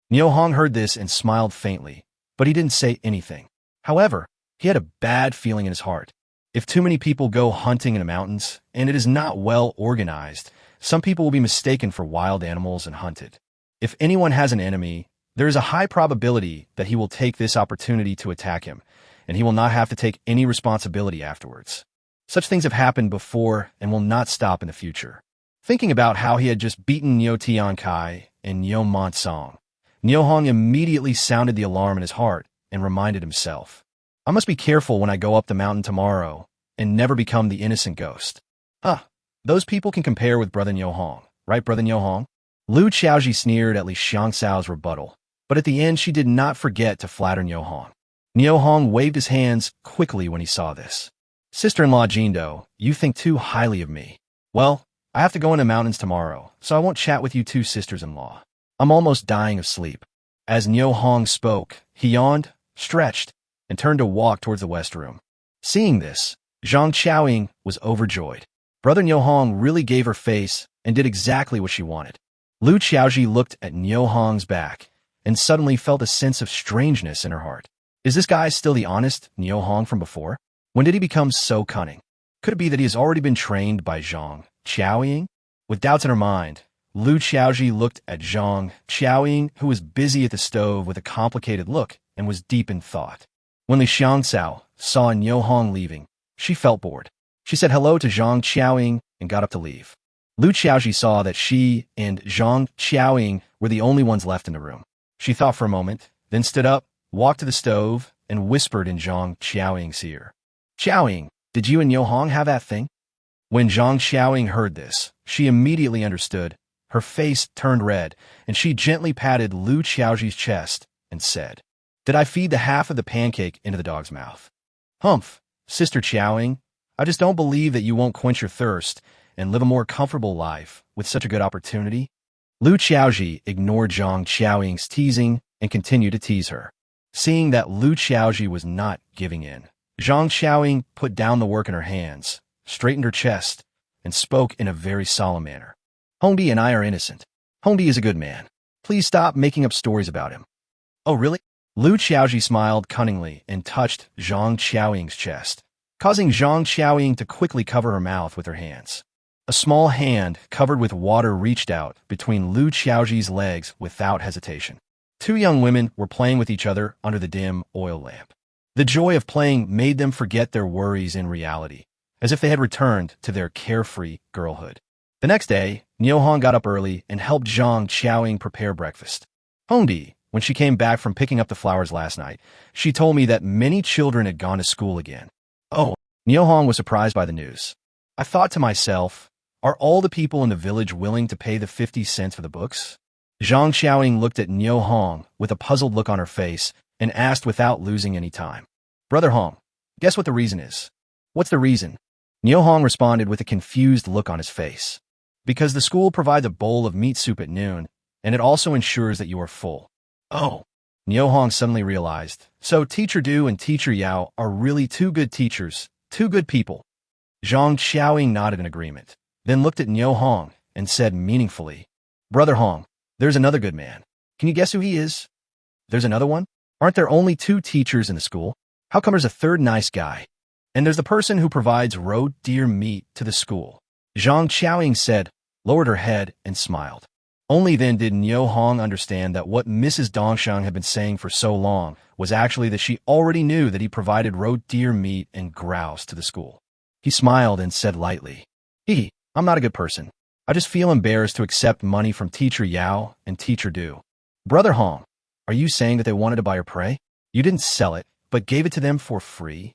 Niu Hong heard this and smiled faintly, but he didn't say anything. However, he had a bad feeling in his heart. If too many people go hunting in the mountains, and it is not well organized, some people will be mistaken for wild animals and hunted. If anyone has an enemy, there is a high probability that he will take this opportunity to attack him, and he will not have to take any responsibility afterwards. Such things have happened before and will not stop in the future. Thinking about how he had just beaten Niu Tiankai and Niu Monsong, Niu Hong immediately sounded the alarm in his heart and reminded himself, I must be careful when I go up the mountain tomorrow and never become the innocent ghost. Those people can compare with Brother Niu Hong, right, Brother Niu Hong? Lu Qiaoji sneered at Li Xiangxiao's rebuttal, but at the end she did not forget to flatter Niu Hong. Niu Hong waved his hands quickly when he saw this. Sister-in-law Jindo, you think too highly of me. Well, I have to go in the mountains tomorrow, so I won't chat with you two sisters-in-law. I'm almost dying of sleep. As Niu Hong spoke, he yawned, stretched, and turned to walk towards the west room. Seeing this, Zhang Xiaoying was overjoyed. Brother Niu Hong really gave her face and did exactly what she wanted. Lu Qiaoji looked at Niu Hong's back and suddenly felt a sense of strangeness in her heart. Is this guy still the honest Niu Hong from before? When did he become so cunning? Could it be that he has already been trained by Zhang Xiaoying? With doubts in her mind, Lu Qiaoji looked at Zhang Xiaoying, who was busy at the stove with a complicated look and was deep in thought. When Li Xiangxiao saw Niu Hong leaving, she felt bored. She said hello to Zhang Xiaoying and got up to leave. Lu Qiaoji saw that she and Zhang Xiaoying were the only ones left in the room. She thought for a moment, then stood up, walked to the stove, and whispered in Zhang Xiaoying's ear. Xiaoying, did you and Niu Hong have that thing? When Zhang Xiaoying heard this, she immediately understood. Her face turned red, and she gently patted Lu Qiaoji's chest and said, Did I feed the half of the pancake into the dog's mouth? Humph, Sister Xiaoying, I just don't believe that you won't quench your thirst and live a more comfortable life with such a good opportunity. Lu Qiaoji ignored Zhang Xiaoying's teasing and continued to tease her. Seeing that Lu Qiaoji was not giving in, Zhang Xiaoying put down the work in her hands, straightened her chest, and spoke in a very solemn manner. Hongbi and I are innocent. Hongbi is a good man. Please stop making up stories about him. Oh, really? Lu Qiaoji smiled cunningly and touched Zhang Xiaoying's chest, causing Zhang Xiaoying to quickly cover her mouth with her hands. A small hand covered with water reached out between Lu Xiaoji's legs without hesitation. Two young women were playing with each other under the dim oil lamp. The joy of playing made them forget their worries in reality, as if they had returned to their carefree girlhood. The next day, Niu Hong got up early and helped Zhang Qiaoying prepare breakfast. Hongbi, when she came back from picking up the flowers last night, she told me that many children had gone to school again. Oh, Niu Hong was surprised by the news. I thought to myself, are all the people in the village willing to pay the 50 cents for the books? Zhang Qiaoying looked at Niu Hong with a puzzled look on her face and asked without losing any time. Brother Hong, guess what the reason is? What's the reason? Niu Hong responded with a confused look on his face. Because the school provides a bowl of meat soup at noon, and it also ensures that you are full. Oh, Niu Hong suddenly realized. So Teacher Du and Teacher Yao are really two good teachers, two good people. Zhang Qiaoying nodded in agreement, then looked at Niu Hong and said meaningfully, Brother Hong, there's another good man. Can you guess who he is? There's another one? Aren't there only two teachers in the school? How come there's a third nice guy? And there's the person who provides roe deer meat to the school. Zhang Qiaoying said, lowered her head, and smiled. Only then did Niu Hong understand that what Mrs. Dongsheng had been saying for so long was actually that she already knew that he provided roe deer meat and grouse to the school. He smiled and said lightly, I'm not a good person. I just feel embarrassed to accept money from Teacher Yao and Teacher Du. Brother Hong, are you saying that they wanted to buy your prey? You didn't sell it, but gave it to them for free?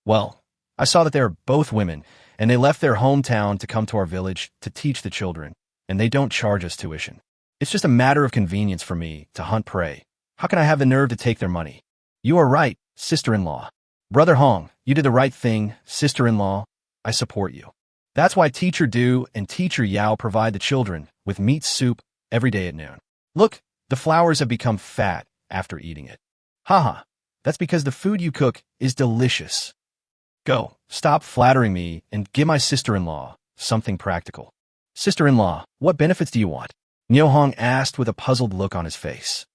Well, I saw that they are both women, and they left their hometown to come to our village to teach the children, and they don't charge us tuition. It's just a matter of convenience for me to hunt prey. How can I have the nerve to take their money? You are right, sister-in-law. Brother Hong, you did the right thing, sister-in-law. I support you. That's why Teacher Du and Teacher Yao provide the children with meat soup every day at noon. Look, the flowers have become fat after eating it. Haha, that's because the food you cook is delicious. Go, stop flattering me and give my sister-in-law something practical. Sister-in-law, what benefits do you want? Niu Hong asked with a puzzled look on his face.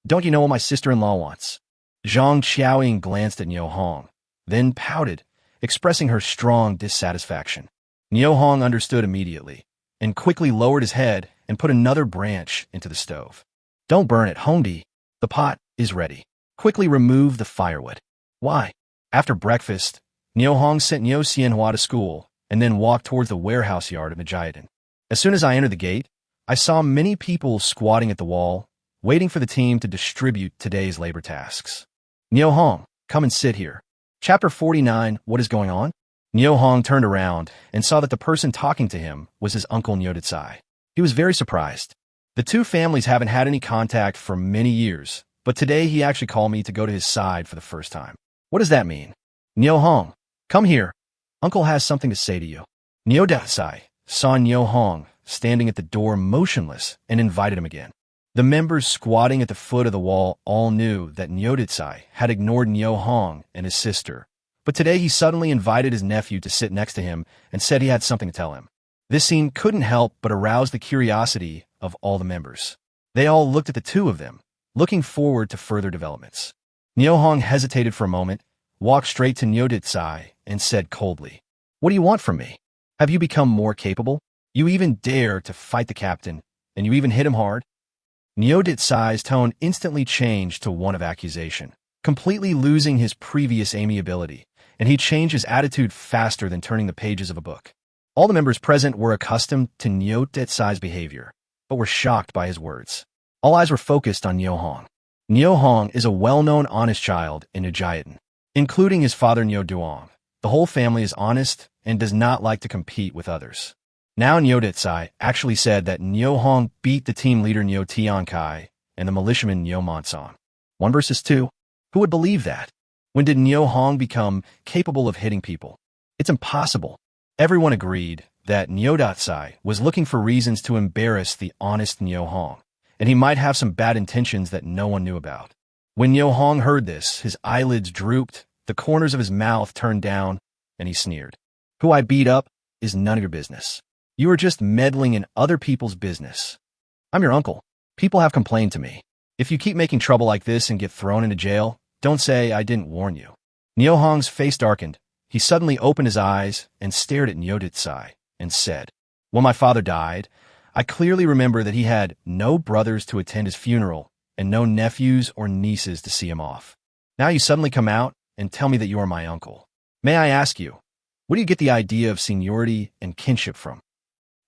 Don't you know what my sister-in-law wants? Zhang Qiaoying glanced at Niu Hong, then pouted, expressing her strong dissatisfaction. Niu Hong understood immediately, and quickly lowered his head and put another branch into the stove. Don't burn it, Hongbi. The pot is ready. Quickly remove the firewood. Why? After breakfast, Niu Hong sent Niu Xianhua to school and then walked towards the warehouse yard of Majiadan. As soon as I entered the gate, I saw many people squatting at the wall, waiting for the team to distribute today's labor tasks. Niu Hong, come and sit here. Chapter 49, What is going on? Niu Hong turned around and saw that the person talking to him was his uncle Niu Detsai. He was very surprised. The two families haven't had any contact for many years, but today he actually called me to go to his side for the first time. What does that mean? Niu Hong, come here. Uncle has something to say to you. Niu Detsai saw Niu Hong standing at the door motionless and invited him again. The members squatting at the foot of the wall all knew that Niu Detsai had ignored Niu Hong and his sister, but today he suddenly invited his nephew to sit next to him and said he had something to tell him. This scene couldn't help but arouse the curiosity of all the members. They all looked at the two of them, looking forward to further developments. Niu Hong hesitated for a moment, walked straight to Niu Detsai, and said coldly, What do you want from me? Have you become more capable? You even dare to fight the captain, and you even hit him hard? Niu Detsai's tone instantly changed to one of accusation, completely losing his previous amiability, and he changed his attitude faster than turning the pages of a book. All the members present were accustomed to Niu Detsai's behavior, but were shocked by his words. All eyes were focused on Niu Hong. Niu Hong is a well-known honest child in Majiadan, including his father Niu Duong. The whole family is honest and does not like to compete with others. Now Niu Detsai actually said that Niu Hong beat the team leader Niu Tiankai and the militiaman Niu Monsong. 1 versus 2. Who would believe that? When did Niu Hong become capable of hitting people? It's impossible. Everyone agreed that Niu Detsai was looking for reasons to embarrass the honest Niu Hong, and he might have some bad intentions that no one knew about. When Niu Hong heard this, his eyelids drooped, the corners of his mouth turned down, and he sneered. Who I beat up is none of your business. You are just meddling in other people's business. I'm your uncle. People have complained to me. If you keep making trouble like this and get thrown into jail, don't say I didn't warn you. Niu Hong's face darkened. He suddenly opened his eyes and stared at Niu Detsai and said, "When my father died, I clearly remember that he had no brothers to attend his funeral and no nephews or nieces to see him off. Now you suddenly come out and tell me that you are my uncle. May I ask you, where do you get the idea of seniority and kinship from?"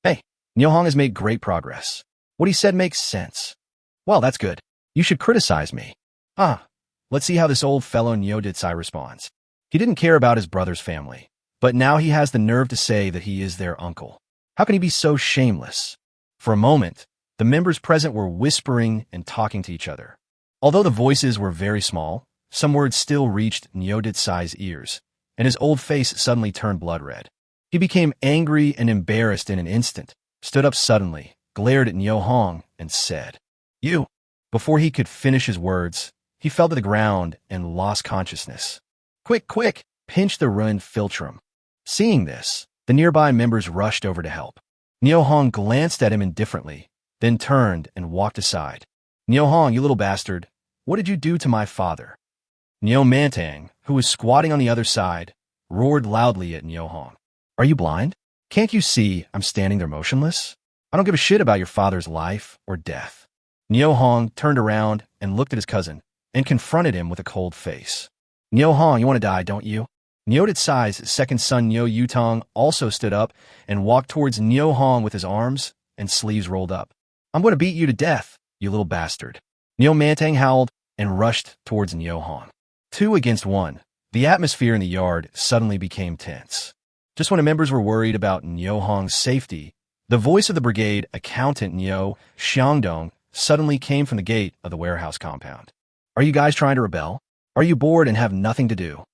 Hey, Nyohong has made great progress. What he said makes sense. Well, that's good. You should criticize me. Let's see how this old fellow Nyoditsai responds. He didn't care about his brother's family, but now he has the nerve to say that he is their uncle. How can he be so shameless? For a moment, the members present were whispering and talking to each other. Although the voices were very small, some words still reached Nyoditsai's ears, and his old face suddenly turned blood red. He became angry and embarrassed in an instant, stood up suddenly, glared at Nyohong, and said, "You." Before he could finish his words, he fell to the ground and lost consciousness. "Quick, quick, pinch the ruined philtrum." Seeing this, the nearby members rushed over to help. Nyohong glanced at him indifferently, then turned and walked aside. "Nyohong, you little bastard, what did you do to my father?" Nyo Mantang, who was squatting on the other side, roared loudly at Nyohong. "Are you blind? Can't you see I'm standing there motionless? I don't give a shit about your father's life or death." Nyohong turned around and looked at his cousin and confronted him with a cold face. "Nyohong, you want to die, don't you?" Nyoditsai's second son Nyo Yutong also stood up and walked towards Nyohong with his arms and sleeves rolled up. "I'm going to beat you to death, you little bastard." Nyo Mantang howled and rushed towards Nyohong. 2 against 1, the atmosphere in the yard suddenly became tense. Just when the members were worried about Nyohong's safety, the voice of the brigade accountant Nyo Xiangdong suddenly came from the gate of the warehouse compound. "Are you guys trying to rebel? Are you bored and have nothing to do?"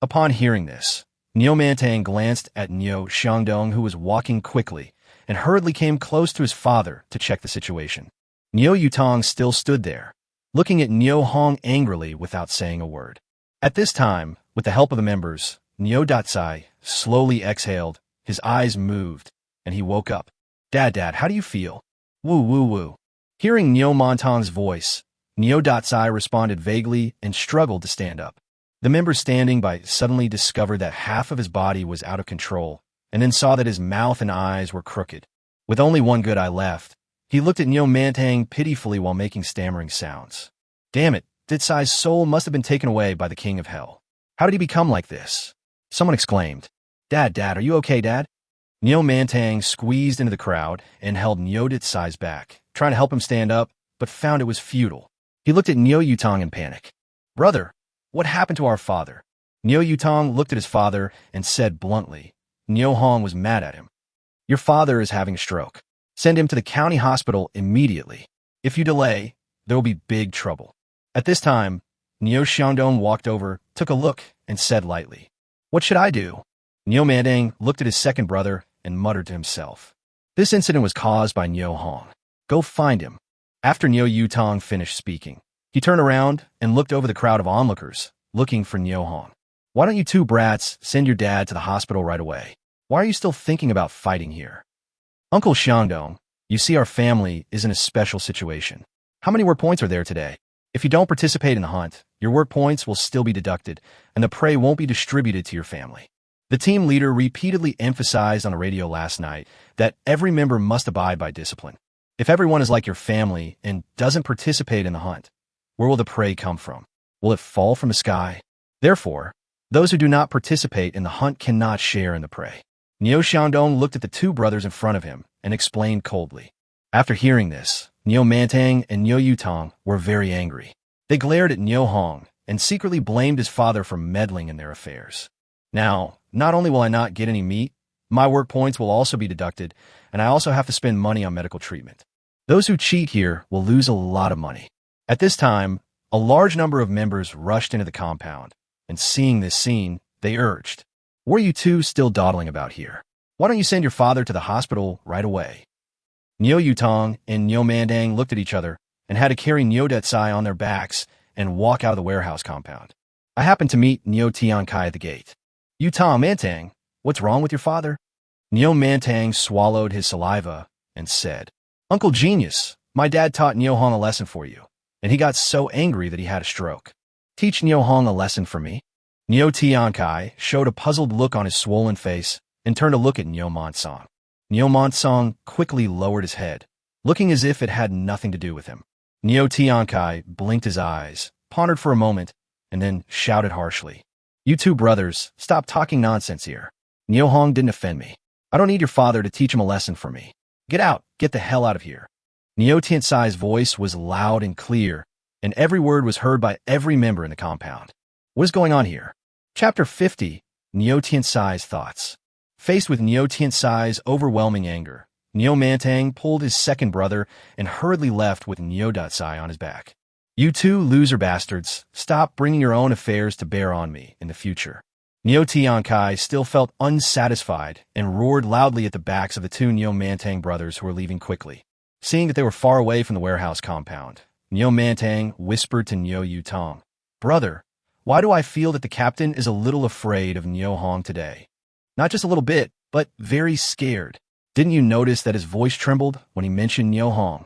Upon hearing this, Nyo Mantang glanced at Nyo Xiangdong, who was walking quickly, and hurriedly came close to his father to check the situation. Nyo Yutong still stood there, looking at Nyohong angrily without saying a word. At this time, with the help of the members, Nyoditsai slowly exhaled, his eyes moved, and he woke up. Dad, how do you feel?" "Woo, woo, woo." Hearing Nyo Mantang's voice, Nyoditsai responded vaguely and struggled to stand up. The members standing by suddenly discovered that half of his body was out of control, and then saw that his mouth and eyes were crooked. With only one good eye left, he looked at Nyo Mantang pitifully while making stammering sounds. Damn it, Ditsai's soul must have been taken away by the king of hell. How did he become like this? Someone exclaimed. Dad, are you okay, Dad?" Nyo Mantang squeezed into the crowd and held Nyoditsai's back, trying to help him stand up, but found it was futile. He looked at Nyo Yutong in panic. "Brother, what happened to our father?" Nyo Yutong looked at his father and said bluntly. Nyohong was mad at him. "Your father is having a stroke. Send him to the county hospital immediately. If you delay, there will be big trouble." At this time, Nyo Xiangdong walked over, took a look, and said lightly, "What should I do?" Nyo Mantang looked at his second brother and muttered to himself. This incident was caused by Nyohong. Go find him. After Nyo Yutong finished speaking, he turned around and looked over the crowd of onlookers, looking for Nyohong. "Why don't you two brats send your dad to the hospital right away? Why are you still thinking about fighting here?" "Uncle Xiangdong, you see our family is in a special situation. How many work points are there today? If you don't participate in the hunt, your work points will still be deducted, and the prey won't be distributed to your family." The team leader repeatedly emphasized on the radio last night that every member must abide by discipline. If everyone is like your family and doesn't participate in the hunt, where will the prey come from? Will it fall from the sky? Therefore, those who do not participate in the hunt cannot share in the prey. Nyo Xiangdong looked at the two brothers in front of him and explained coldly. After hearing this, Nyo Mantang and Nyo Yutong were very angry. They glared at Nyohong and secretly blamed his father for meddling in their affairs. "Now, not only will I not get any meat, my work points will also be deducted, and I also have to spend money on medical treatment. Those who cheat here will lose a lot of money." At this time, a large number of members rushed into the compound, and seeing this scene, they urged, "What are you two still dawdling about here? Why don't you send your father to the hospital right away?" Nyo Yutong and Nyo Mantang looked at each other and had to carry Nyoditsai on their backs and walk out of the warehouse compound. I happened to meet Nyo Tiankai at the gate. "Yutong Mantang, what's wrong with your father?" Nyo Mantang swallowed his saliva and said, "Uncle Genius, my dad taught Nyohong a lesson for you, and he got so angry that he had a stroke. Teach Nyohong a lesson for me?" Nyo Tiankai showed a puzzled look on his swollen face and turned to look at Nyo Mantang. Neo Monsong quickly lowered his head, looking as if it had nothing to do with him. Neo Tiankai blinked his eyes, pondered for a moment, and then shouted harshly. You two brothers, stop talking nonsense here. Neo Hong didn't offend me. I don't need your father to teach him a lesson for me. Get out, get the hell out of here. Neo Tiansai's voice was loud and clear, and every word was heard by every member in the compound. What is going on here? Chapter 50, Neo Tiansai's Thoughts. Faced with Neo Tiansai's overwhelming anger, Neo Mantang pulled his second brother and hurriedly left with Neo Datsai on his back. You two loser bastards, stop bringing your own affairs to bear on me in the future. Neo Tiankai still felt unsatisfied and roared loudly at the backs of the two Neo Mantang brothers who were leaving quickly. Seeing that they were far away from the warehouse compound, Neo Mantang whispered to Neo Yutong, Brother, why do I feel that the captain is a little afraid of Neo Hong today? Not just a little bit, but very scared. Didn't you notice that his voice trembled when he mentioned Neo Hong?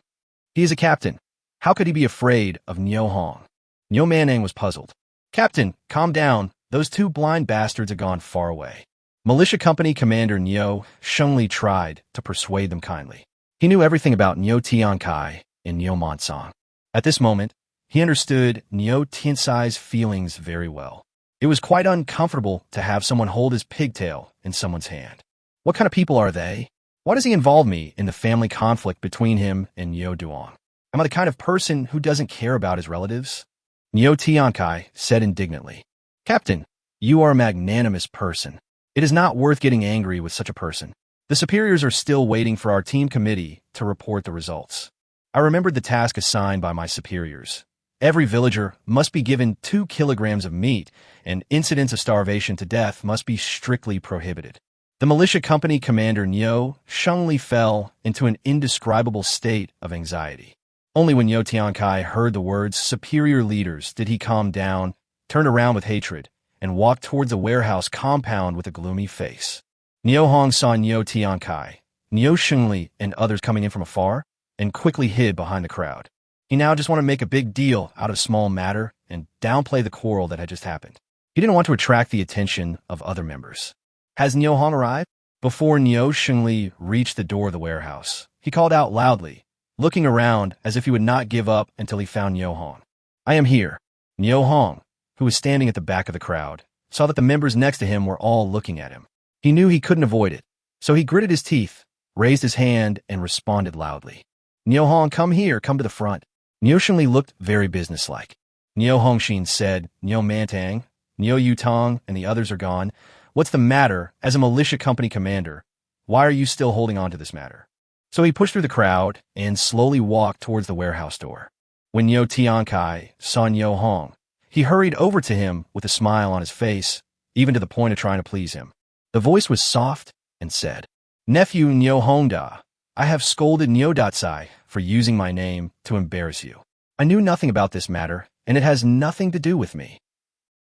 He is a captain. How could he be afraid of Neo Hong? Neo Manang was puzzled. Captain, calm down. Those two blind bastards have gone far away. Militia Company Commander Neo Shengli tried to persuade them kindly. He knew everything about Neo Tiankai and Neo Monsong. At this moment, he understood Neo Tiansai's feelings very well. It was quite uncomfortable to have someone hold his pigtail in someone's hand. What kind of people are they? Why does he involve me in the family conflict between him and Neo Duong? Am I the kind of person who doesn't care about his relatives? Neo Tiankai said indignantly. Captain, you are a magnanimous person. It is not worth getting angry with such a person. The superiors are still waiting for our team committee to report the results. I remembered the task assigned by my superiors. Every villager must be given 2 kilograms of meat, and incidents of starvation to death must be strictly prohibited. The militia company commander Neo Shengli fell into an indescribable state of anxiety. Only when Neo Tiankai heard the words superior leaders did he calm down, turned around with hatred, and walked towards the warehouse compound with a gloomy face. Neo Hong saw Neo Tiankai, Neo Shengli, and others coming in from afar, and quickly hid behind the crowd. He now just wanted to make a big deal out of a small matter and downplay the quarrel that had just happened. He didn't want to attract the attention of other members. Has Neo Hong arrived? Before Neo Shengli reached the door of the warehouse, he called out loudly, looking around as if he would not give up until he found Neo Hong. I am here. Neo Hong, who was standing at the back of the crowd, saw that the members next to him were all looking at him. He knew he couldn't avoid it, so he gritted his teeth, raised his hand, and responded loudly. Neo Hong, come here, come to the front. Neo Shengli looked very businesslike. Neo Hongshin said, Neo Mantang, Neo Yutong, and the others are gone. What's the matter? As a militia company commander, why are you still holding on to this matter? So he pushed through the crowd and slowly walked towards the warehouse door. When Neo Tiankai saw Neo Hong, he hurried over to him with a smile on his face, even to the point of trying to please him. The voice was soft and said, Nephew Neo Hongda, I have scolded Neo Datsai for using my name to embarrass you. I knew nothing about this matter, and it has nothing to do with me.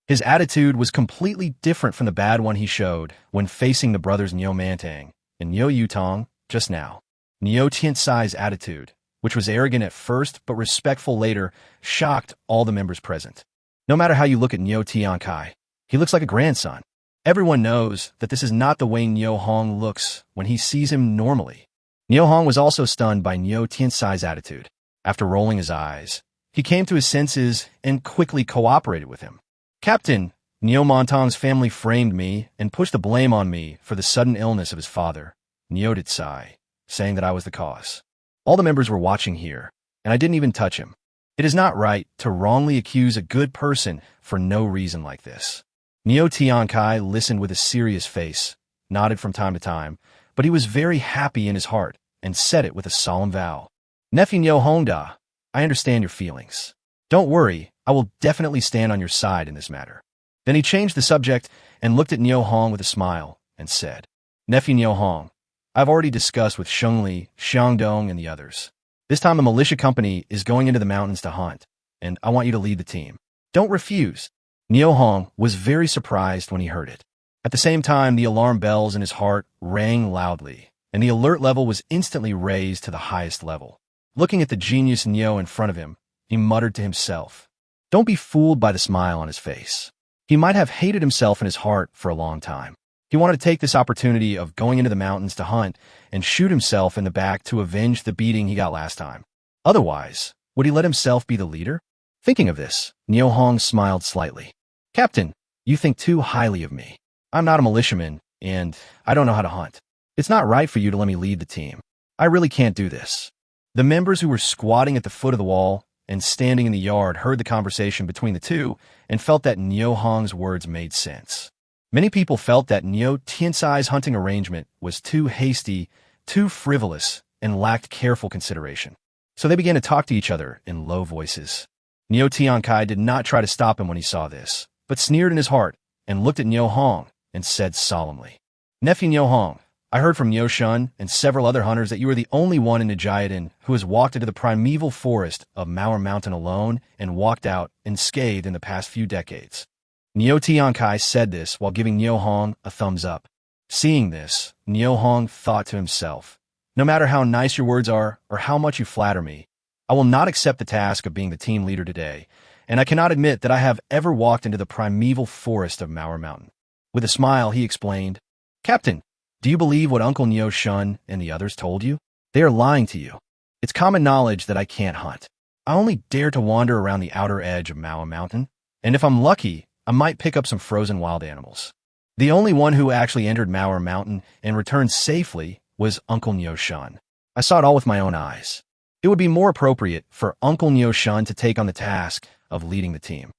His attitude was completely different from the bad one he showed when facing the brothers Neo Mantang and Neo Yutong just now. Neo Tiansai's attitude, which was arrogant at first but respectful later, shocked all the members present. No matter how you look at Neo Tiankai, he looks like a grandson. Everyone knows that this is not the way Neo Hong looks when he sees him normally. Neo Hong was also stunned by Neo Tiansai's attitude. After rolling his eyes, he came to his senses and quickly cooperated with him. Captain, Neo Montong's family framed me and pushed the blame on me for the sudden illness of his father, Neo Datsai, saying that I was the cause. All the members were watching here, and I didn't even touch him. It is not right to wrongly accuse a good person for no reason like this. Neo Tiankai listened with a serious face, nodded from time to time, but he was very happy in his heart and said it with a solemn vow. Nephew Neo Hongda, I understand your feelings. Don't worry, I will definitely stand on your side in this matter. Then he changed the subject and looked at Neo Hong with a smile and said, Nephew Neo Hong, I've already discussed with Shengli, Xiangdong, and the others. This time a militia company is going into the mountains to hunt, and I want you to lead the team. Don't refuse. Neo Hong was very surprised when he heard it. At the same time, the alarm bells in his heart rang loudly, and the alert level was instantly raised to the highest level. Looking at the genius Neo in front of him, he muttered to himself. Don't be fooled by the smile on his face. He might have hated himself in his heart for a long time. He wanted to take this opportunity of going into the mountains to hunt and shoot himself in the back to avenge the beating he got last time. Otherwise, would he let himself be the leader? Thinking of this, Neo Hong smiled slightly. Captain, you think too highly of me. I'm not a militiaman, and I don't know how to hunt. It's not right for you to let me lead the team. I really can't do this. The members who were squatting at the foot of the wall and standing in the yard heard the conversation between the two and felt that Neo Hong's words made sense. Many people felt that Neo Tiansai's hunting arrangement was too hasty, too frivolous, and lacked careful consideration. So they began to talk to each other in low voices. Neo Tiankai did not try to stop him when he saw this, but sneered in his heart and looked at Neo Hong and said solemnly, Nephew Neo Hong, I heard from Neo Shun and several other hunters that you are the only one in Nijiadan who has walked into the primeval forest of Mauer Mountain alone and walked out unscathed in the past few decades. Neo Tiankai said this while giving Neo Hong a thumbs up. Seeing this, Neo Hong thought to himself, no matter how nice your words are or how much you flatter me, I will not accept the task of being the team leader today, and I cannot admit that I have ever walked into the primeval forest of Mauer Mountain. With a smile, he explained, Captain, do you believe what Uncle Neo Shun and the others told you? They are lying to you. It's common knowledge that I can't hunt. I only dare to wander around the outer edge of Mauer Mountain, and if I'm lucky, I might pick up some frozen wild animals. The only one who actually entered Mauer Mountain and returned safely was Uncle Neo Shun. I saw it all with my own eyes. It would be more appropriate for Uncle Neo Shun to take on the task of leading the team.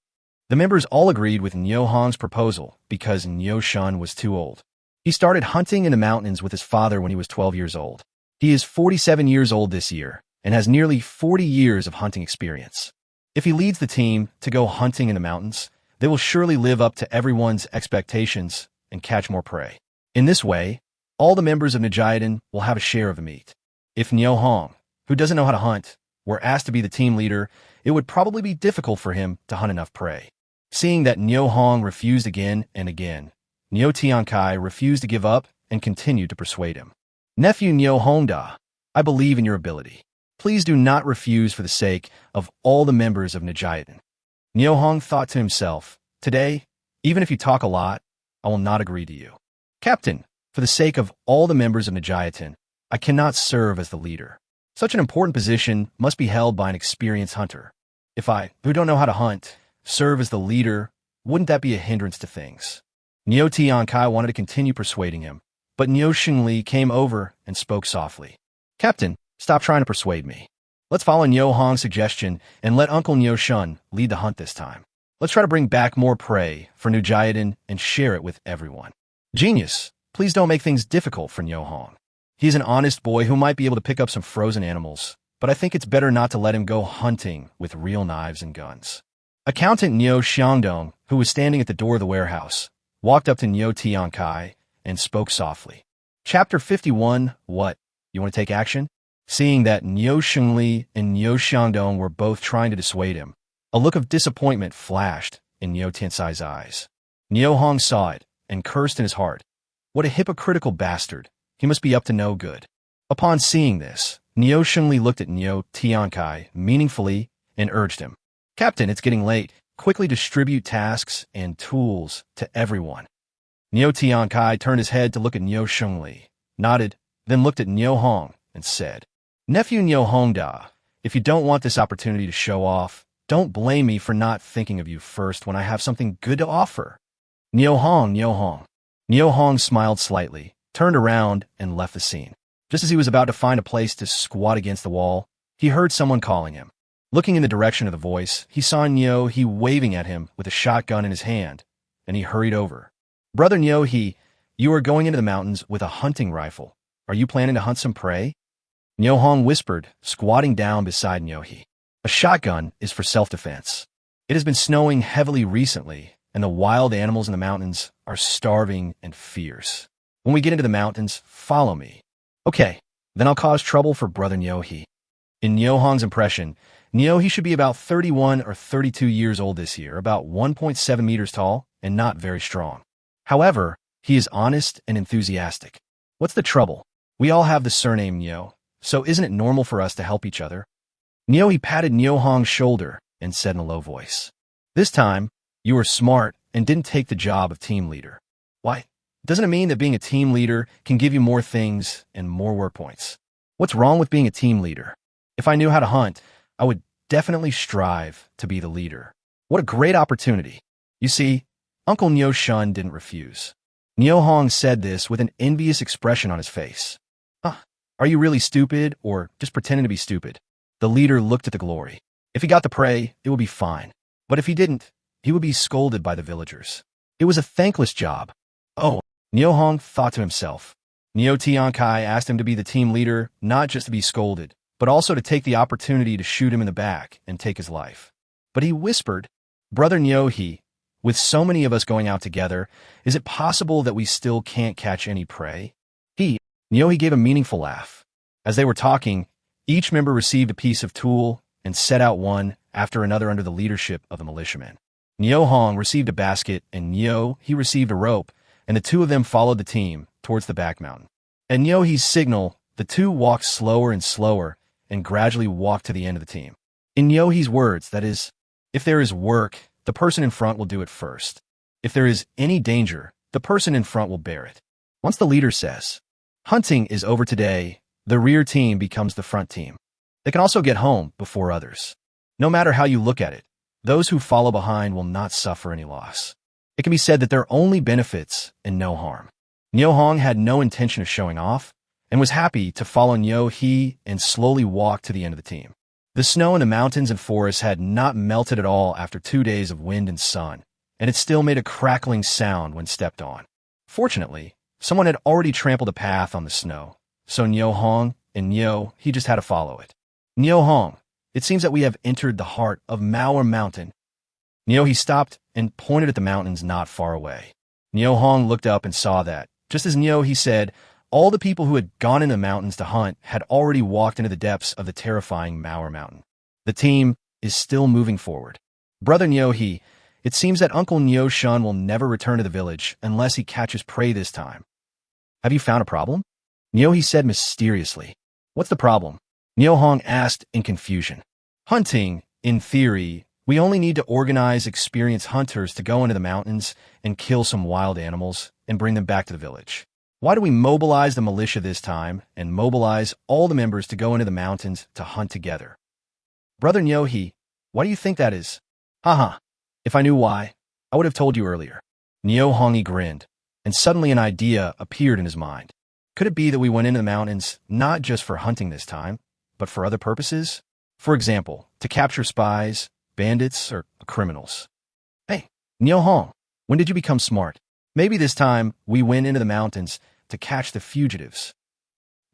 The members all agreed with Neo Hong's proposal because Neo Shun was too old. He started hunting in the mountains with his father when he was 12 years old. He is 47 years old this year and has nearly 40 years of hunting experience. If he leads the team to go hunting in the mountains, they will surely live up to everyone's expectations and catch more prey. In this way, all the members of Nijiadan will have a share of the meat. If Neo Hong, who doesn't know how to hunt, were asked to be the team leader, it would probably be difficult for him to hunt enough prey. Seeing that Neo Hong refused again and again, Neo Tiankai refused to give up and continued to persuade him. Nephew Neo Hongda, I believe in your ability. Please do not refuse for the sake of all the members of Nijiadan. Neo Hong thought to himself, today, even if you talk a lot, I will not agree to you. Captain, for the sake of all the members of Nijiadan, I cannot serve as the leader. Such an important position must be held by an experienced hunter. If I, who don't know how to hunt, serve as the leader, wouldn't that be a hindrance to things? Neo Tiankai wanted to continue persuading him, but Neo Xingli came over and spoke softly. Captain, stop trying to persuade me. Let's follow Neo Hong's suggestion and let Uncle Neo Shun lead the hunt this time. Let's try to bring back more prey for Nijiadan and share it with everyone. Genius, please don't make things difficult for Neo Hong. He's an honest boy who might be able to pick up some frozen animals, but I think it's better not to let him go hunting with real knives and guns. Accountant Neo Xiangdong, who was standing at the door of the warehouse, walked up to Neo Tiankai and spoke softly. Chapter 51, What? You want to take action? Seeing that Neo Xingli and Neo Xiangdong were both trying to dissuade him, a look of disappointment flashed in Neo Tiansai's eyes. Neo Hong saw it and cursed in his heart. What a hypocritical bastard. He must be up to no good. Upon seeing this, Neo Xingli looked at Neo Tiankai meaningfully and urged him. Captain, it's getting late. Quickly distribute tasks and tools to everyone. Neo Tiankai turned his head to look at Neo Xingli, nodded, then looked at Neo Hong and said, Nephew Neo Hongda, if you don't want this opportunity to show off, don't blame me for not thinking of you first when I have something good to offer. Neo Hong, Neo Hong. Neo Hong smiled slightly, turned around, and left the scene. Just as he was about to find a place to squat against the wall, he heard someone calling him. Looking in the direction of the voice, he saw Neo He waving at him with a shotgun in his hand, and he hurried over. Brother Neo He, you are going into the mountains with a hunting rifle. Are you planning to hunt some prey? Neo Hong whispered, squatting down beside Neo He. A shotgun is for self-defense. It has been snowing heavily recently, and the wild animals in the mountains are starving and fierce. When we get into the mountains, follow me. Okay, then I'll cause trouble for Brother Neo He. In Neo Hong's impression, Neo He should be about 31 or 32 years old this year, about 1.7 meters tall, and not very strong. However, he is honest and enthusiastic. What's the trouble? We all have the surname Neo, so isn't it normal for us to help each other? Neo He patted Neo Hong's shoulder and said in a low voice, This time, you were smart and didn't take the job of team leader. Why, Doesn't it mean that being a team leader can give you more things and more work points? What's wrong with being a team leader? If I knew how to hunt, I would definitely strive to be the leader. What a great opportunity. You see, Uncle Nyo Shun didn't refuse. Nyo Hong said this with an envious expression on his face. Are you really stupid or just pretending to be stupid? The leader looked at the glory. If he got the prey, it would be fine. But if he didn't, he would be scolded by the villagers. It was a thankless job. Oh, Nyo Hong thought to himself. Nyo Tian Kai asked him to be the team leader, not just to be scolded, but also to take the opportunity to shoot him in the back and take his life. But he whispered, Brother Nyo He, with so many of us going out together, is it possible that we still can't catch any prey? Nyo He gave a meaningful laugh. As they were talking, each member received a piece of tool and set out one after another under the leadership of the militiamen. Nyo Hong received a basket and Nyo He received a rope, and the two of them followed the team towards the back mountain. At Nyo He's signal, the two walked slower and slower and gradually walked to the end of the team. In Nyo He's words, that is, if there is work, the person in front will do it first. If there is any danger, the person in front will bear it. Once the leader says, hunting is over today, the rear team becomes the front team. They can also get home before others. No matter how you look at it, those who follow behind will not suffer any loss. It can be said that there are only benefits and no harm. Nyo Hong had no intention of showing off and was happy to follow Nyo He and slowly walk to the end of the team. The snow in the mountains and forests had not melted at all after 2 days of wind and sun, and it still made a crackling sound when stepped on. Fortunately, someone had already trampled a path on the snow, so Nyo Hong and Nyo He just had to follow it. Nyo Hong, it seems that we have entered the heart of Manhwa Mountain. Nyo He stopped and pointed at the mountains not far away. Nyo Hong looked up and saw that, just as Nyo He said, all the people who had gone into the mountains to hunt had already walked into the depths of the terrifying Manhwa Mountain. The team is still moving forward. Brother Nyo He, it seems that Uncle Nyo Shun will never return to the village unless he catches prey this time. Have you found a problem? Nyo He said mysteriously. What's the problem? Nyo Hong asked in confusion. Hunting, in theory, we only need to organize experienced hunters to go into the mountains and kill some wild animals and bring them back to the village. Why do we mobilize the militia this time and mobilize all the members to go into the mountains to hunt together? Brother Nyo He, why do you think that is? Haha, if I knew why, I would have told you earlier. Nyo Hong grinned, and suddenly an idea appeared in his mind. Could it be that we went into the mountains not just for hunting this time, but for other purposes? For example, to capture spies, bandits, or criminals. Hey, Nyo Hong, when did you become smart? Maybe this time we went into the mountains to catch the fugitives.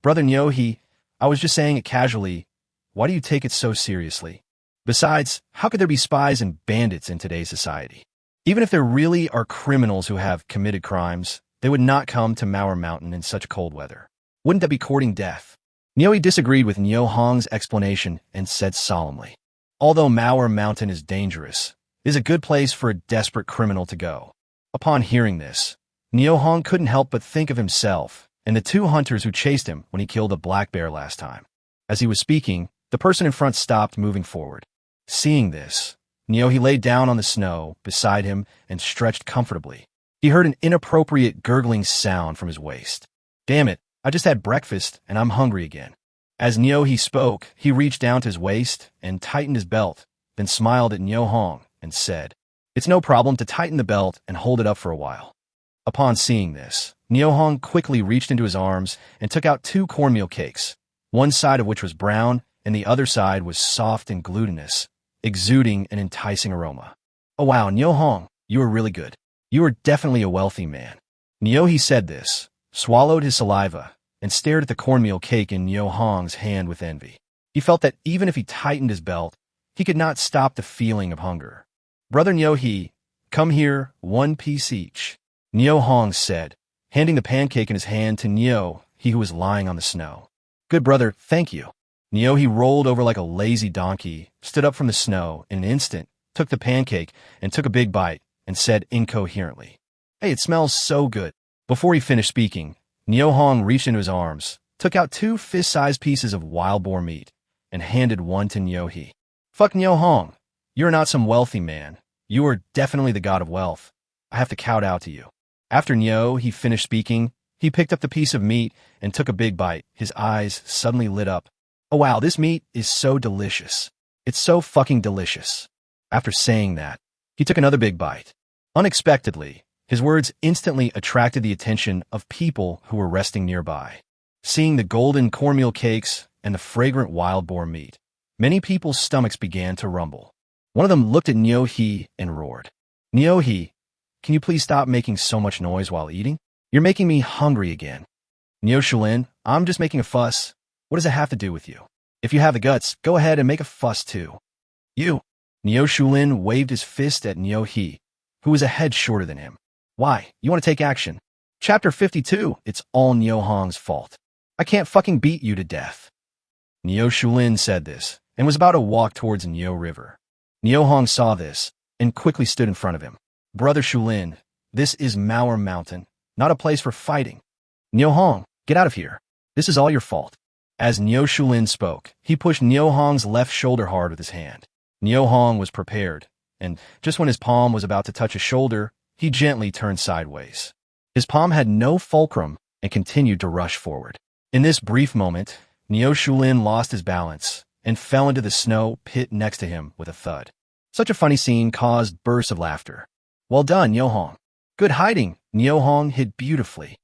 Brother Nyo He, I was just saying it casually. Why do you take it so seriously? Besides, how could there be spies and bandits in today's society? Even if there really are criminals who have committed crimes, they would not come to Manhwa Mountain in such cold weather. Wouldn't that be courting death? Nyo He disagreed with Nyo Hong's explanation and said solemnly, although Manhwa Mountain is dangerous, it is a good place for a desperate criminal to go. Upon hearing this, Nyo Hong couldn't help but think of himself and the 2 hunters who chased him when he killed a black bear last time. As he was speaking, the person in front stopped moving forward. Seeing this, Nyo He lay down on the snow beside him and stretched comfortably. He heard an inappropriate gurgling sound from his waist. Damn it, I just had breakfast and I'm hungry again. As Nyo He spoke, he reached down to his waist and tightened his belt, then smiled at Nyo Hong and said, it's no problem to tighten the belt and hold it up for a while. Upon seeing this, Nyo Hong quickly reached into his arms and took out 2 cornmeal cakes, one side of which was brown and the other side was soft and glutinous, exuding an enticing aroma. Oh wow, Nyo Hong, you are really good. You are definitely a wealthy man. Nyo He said this, swallowed his saliva, and stared at the cornmeal cake in Nyo Hong's hand with envy. He felt that even if he tightened his belt, he could not stop the feeling of hunger. Brother Nyo He, come here, 1 piece each. Nyo Hong said, handing the pancake in his hand to Nyo He who was lying on the snow. Good brother, thank you. Nyo He rolled over like a lazy donkey, stood up from the snow in an instant, took the pancake and took a big bite and said incoherently, hey, it smells so good. Before he finished speaking, Nyo Hong reached into his arms, took out 2 fist-sized pieces of wild boar meat, and handed one to Nyo He. Fuck Nyo Hong. You're not some wealthy man. You are definitely the god of wealth. I have to kowtow to you. After Nyo he finished speaking, he picked up the piece of meat and took a big bite. His eyes suddenly lit up. Oh wow, this meat is so delicious. It's so fucking delicious. After saying that, he took another big bite. Unexpectedly, his words instantly attracted the attention of people who were resting nearby. Seeing the golden cornmeal cakes and the fragrant wild boar meat, many people's stomachs began to rumble. One of them looked at Nyo-hee and roared. Nyo-hee, can you please stop making so much noise while eating? You're making me hungry again. Nyo-shulin, I'm just making a fuss. What does it have to do with you? If you have the guts, go ahead and make a fuss too. You. Nyo-shulin waved his fist at Nyo-hee, who was a head shorter than him. Why? You want to take action? Chapter 52, it's all Nyo-hong's fault. I can't fucking beat you to death. Nyo-shulin said this, and was about to walk towards Nyo River. Nyo-hong saw this, and quickly stood in front of him. Brother Shulin, this is Mauer Mountain, not a place for fighting. Nyo-hong, get out of here. This is all your fault. As Nyo-shulin spoke, he pushed Nyo-hong's left shoulder hard with his hand. Nyo-hong was prepared, and just when his palm was about to touch his shoulder, he gently turned sideways. His palm had no fulcrum and continued to rush forward. In this brief moment, Nyo-shulin lost his balance and fell into the snow pit next to him with a thud. Such a funny scene caused bursts of laughter. Well done, Nyo-hong. Good hiding. Nyo-hong hid beautifully.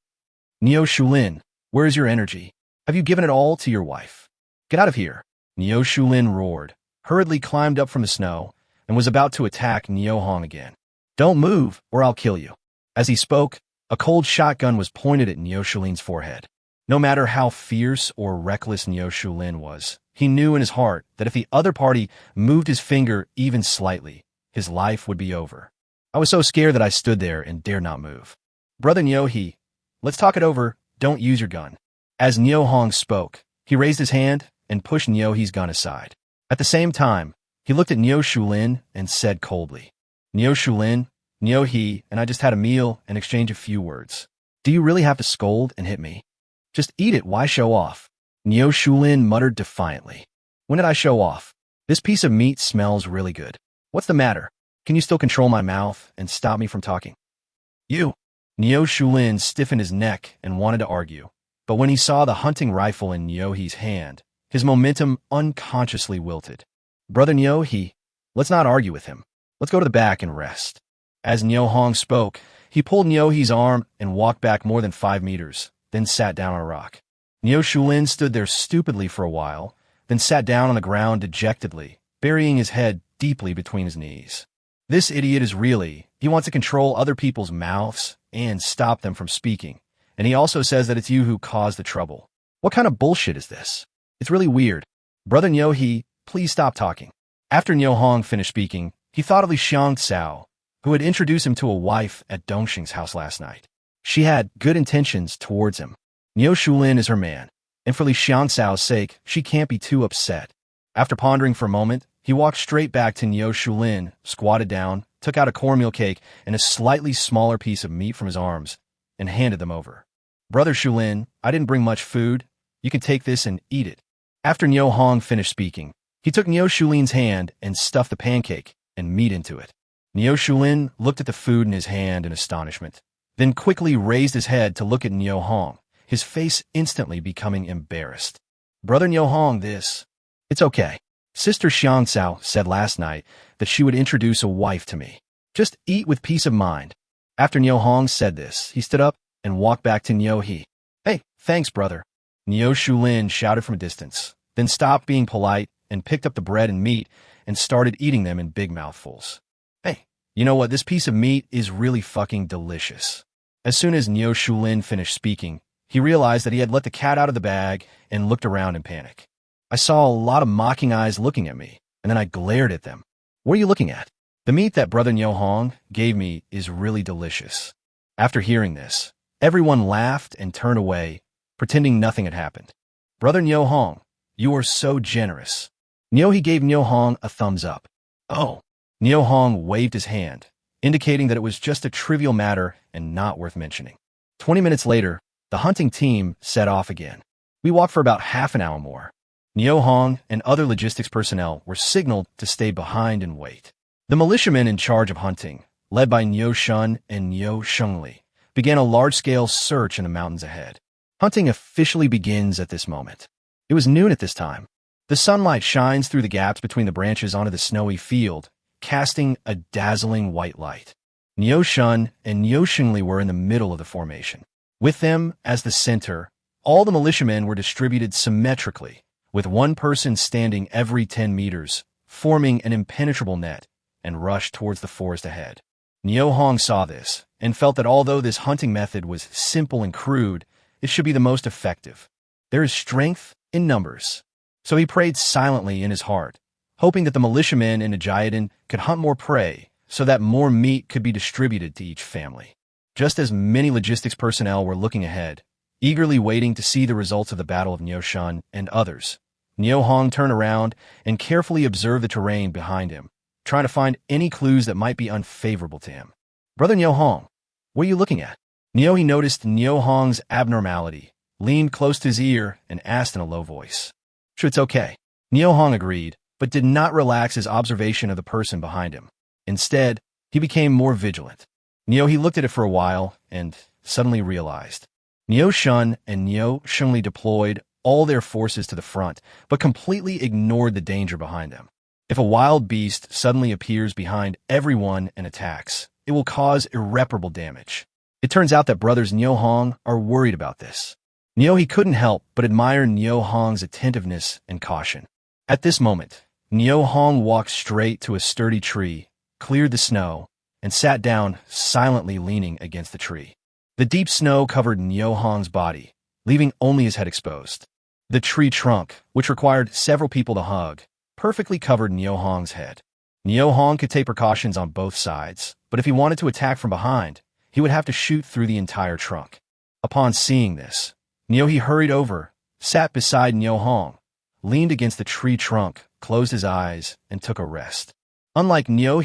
Nyo-shulin, where is your energy? Have you given it all to your wife? Get out of here. Nyo-shulin roared, hurriedly climbed up from the snow, and was about to attack Nyo-hong again. Don't move, or I'll kill you. As he spoke, a cold shotgun was pointed at Nyo-shulin's forehead. No matter how fierce or reckless Nyo-shulin was, he knew in his heart that if the other party moved his finger even slightly, his life would be over. I was so scared that I stood there and dared not move. Brother Nyo-hee, let's talk it over, don't use your gun. As Nyo-hong spoke, he raised his hand and pushed Nyo-hee's gun aside. At the same time, he looked at Nyo-shulin and said coldly, Nyo-shulin, Nyo-hee and I just had a meal and exchanged a few words. Do you really have to scold and hit me? Just eat it, why show off? Nyo-shulin muttered defiantly. When did I show off? This piece of meat smells really good. What's the matter? Can you still control my mouth and stop me from talking? You. Nyo-shulin stiffened his neck and wanted to argue, but when he saw the hunting rifle in Nyo-hee's hand, his momentum unconsciously wilted. Brother Nyo-hee, let's not argue with him. Let's go to the back and rest. As Nyo-hong spoke, he pulled Nyo-hee's arm and walked back more than 5 meters, then sat down on a rock. Nyo-shulin stood there stupidly for a while, then sat down on the ground dejectedly, burying his head deeply between his knees. This idiot is really, he wants to control other people's mouths and stop them from speaking, and he also says that it's you who caused the trouble. What kind of bullshit is this? It's really weird. Brother Nyo-hee, please stop talking. After Nyo-hong finished speaking, he thought of Li Xiangcao, who had introduced him to a wife at Dongxing's house last night. She had good intentions towards him. Nyo-shulin is her man, and for Li Xiangcao's sake, she can't be too upset. After pondering for a moment, he walked straight back to Nyo-shulin, squatted down, took out a cornmeal cake and a slightly smaller piece of meat from his arms, and handed them over. Brother Shulin, I didn't bring much food. You can take this and eat it. After Nyo-hong finished speaking, he took Nyo-shulin's hand and stuffed the pancake and meat into it. Nyo-shulin looked at the food in his hand in astonishment, then quickly raised his head to look at Nyo-hong, his face instantly becoming embarrassed. Brother Nyo-hong, it's okay. Sister Xiangcao said last night that she would introduce a wife to me. Just eat with peace of mind. After Nyo-hong said this, he stood up and walked back to Nyo-hee. Hey, thanks, brother. Nyo-shulin shouted from a distance, then stopped being polite and picked up the bread and meat and started eating them in big mouthfuls. Hey, you know what? This piece of meat is really fucking delicious. As soon as Nyo-shulin finished speaking, he realized that he had let the cat out of the bag and looked around in panic. I saw a lot of mocking eyes looking at me, and then I glared at them. What are you looking at? The meat that Brother Nyo-hong gave me is really delicious. After hearing this, everyone laughed and turned away, pretending nothing had happened. Brother Nyo-hong, you are so generous. Nyo-hee gave Nyo-hong a thumbs up. Oh. Nyo-hong waved his hand, indicating that it was just a trivial matter and not worth mentioning. 20 minutes later, the hunting team set off again. We walked for about half an hour more. Nyo-hong and other logistics personnel were signaled to stay behind and wait. The militiamen in charge of hunting, led by Nyo-shun and Nyo-shungli, began a large-scale search in the mountains ahead. Hunting officially begins at this moment. It was noon at this time. The sunlight shines through the gaps between the branches onto the snowy field, casting a dazzling white light. Niu Shun and Niu Xingli were in the middle of the formation. With them, as the center, all the militiamen were distributed symmetrically, with one person standing every 10 meters, forming an impenetrable net, and rushed towards the forest ahead. Niu Hong saw this, and felt that although this hunting method was simple and crude, it should be the most effective. There is strength in numbers. So he prayed silently in his heart, hoping that the militiamen in Nijiadan could hunt more prey, so that more meat could be distributed to each family. Just as many logistics personnel were looking ahead, eagerly waiting to see the results of the Battle of Niu Shun and others, Niu Hong turned around and carefully observed the terrain behind him, trying to find any clues that might be unfavorable to him. "Brother Niu Hong, what are you looking at?" He noticed Niu Hong's abnormality, leaned close to his ear, and asked in a low voice. "Sure, it's okay." Niu Hong agreed, but did not relax his observation of the person behind him. Instead, he became more vigilant. He looked at it for a while and suddenly realized. Niu Shun and Niu Xingli deployed all their forces to the front, but completely ignored the danger behind them. If a wild beast suddenly appears behind everyone and attacks, it will cause irreparable damage. It turns out that brothers Niu Hong are worried about this. He couldn't help but admire Niu Hong's attentiveness and caution. At this moment, Niu Hong walked straight to a sturdy tree, cleared the snow, and sat down, silently leaning against the tree. The deep snow covered Niu Hong's body, leaving only his head exposed. The tree trunk, which required several people to hug, perfectly covered Niu Hong's head. Niu Hong could take precautions on both sides, but if he wanted to attack from behind, he would have to shoot through the entire trunk. Upon seeing this, he hurried over, sat beside Niu Hong, leaned against the tree trunk, closed his eyes, and took a rest. Unlike Niu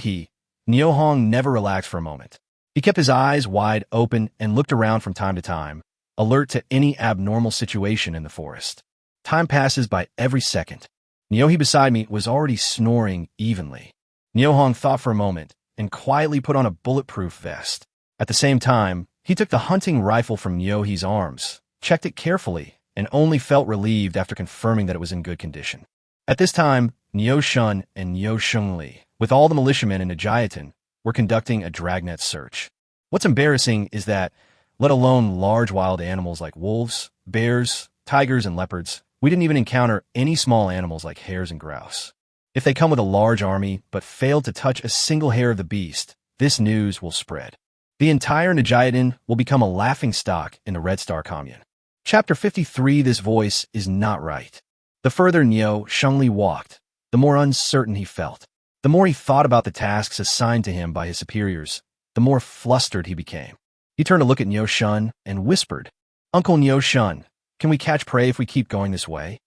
Hong never relaxed for a moment. He kept his eyes wide open and looked around from time to time, alert to any abnormal situation in the forest. Time passes by every second. Niu beside me was already snoring evenly. Niu Hong thought for a moment and quietly put on a bulletproof vest. At the same time, he took the hunting rifle from Niu's arms, checked it carefully, and only felt relieved after confirming that it was in good condition. At this time, Niu Shun and Niu Xingli, with all the militiamen in Nijiadan, were conducting a dragnet search. What's embarrassing is that, let alone large wild animals like wolves, bears, tigers, and leopards, we didn't even encounter any small animals like hares and grouse. If they come with a large army but fail to touch a single hair of the beast, this news will spread. The entire Nijiadan will become a laughingstock in the Red Star Commune. Chapter 53. This voice is not right. The further Niu Xingli walked, the more uncertain he felt. The more he thought about the tasks assigned to him by his superiors, the more flustered he became. He turned to look at Niu Shun and whispered, "Uncle Niu Shun, can we catch prey if we keep going this way?"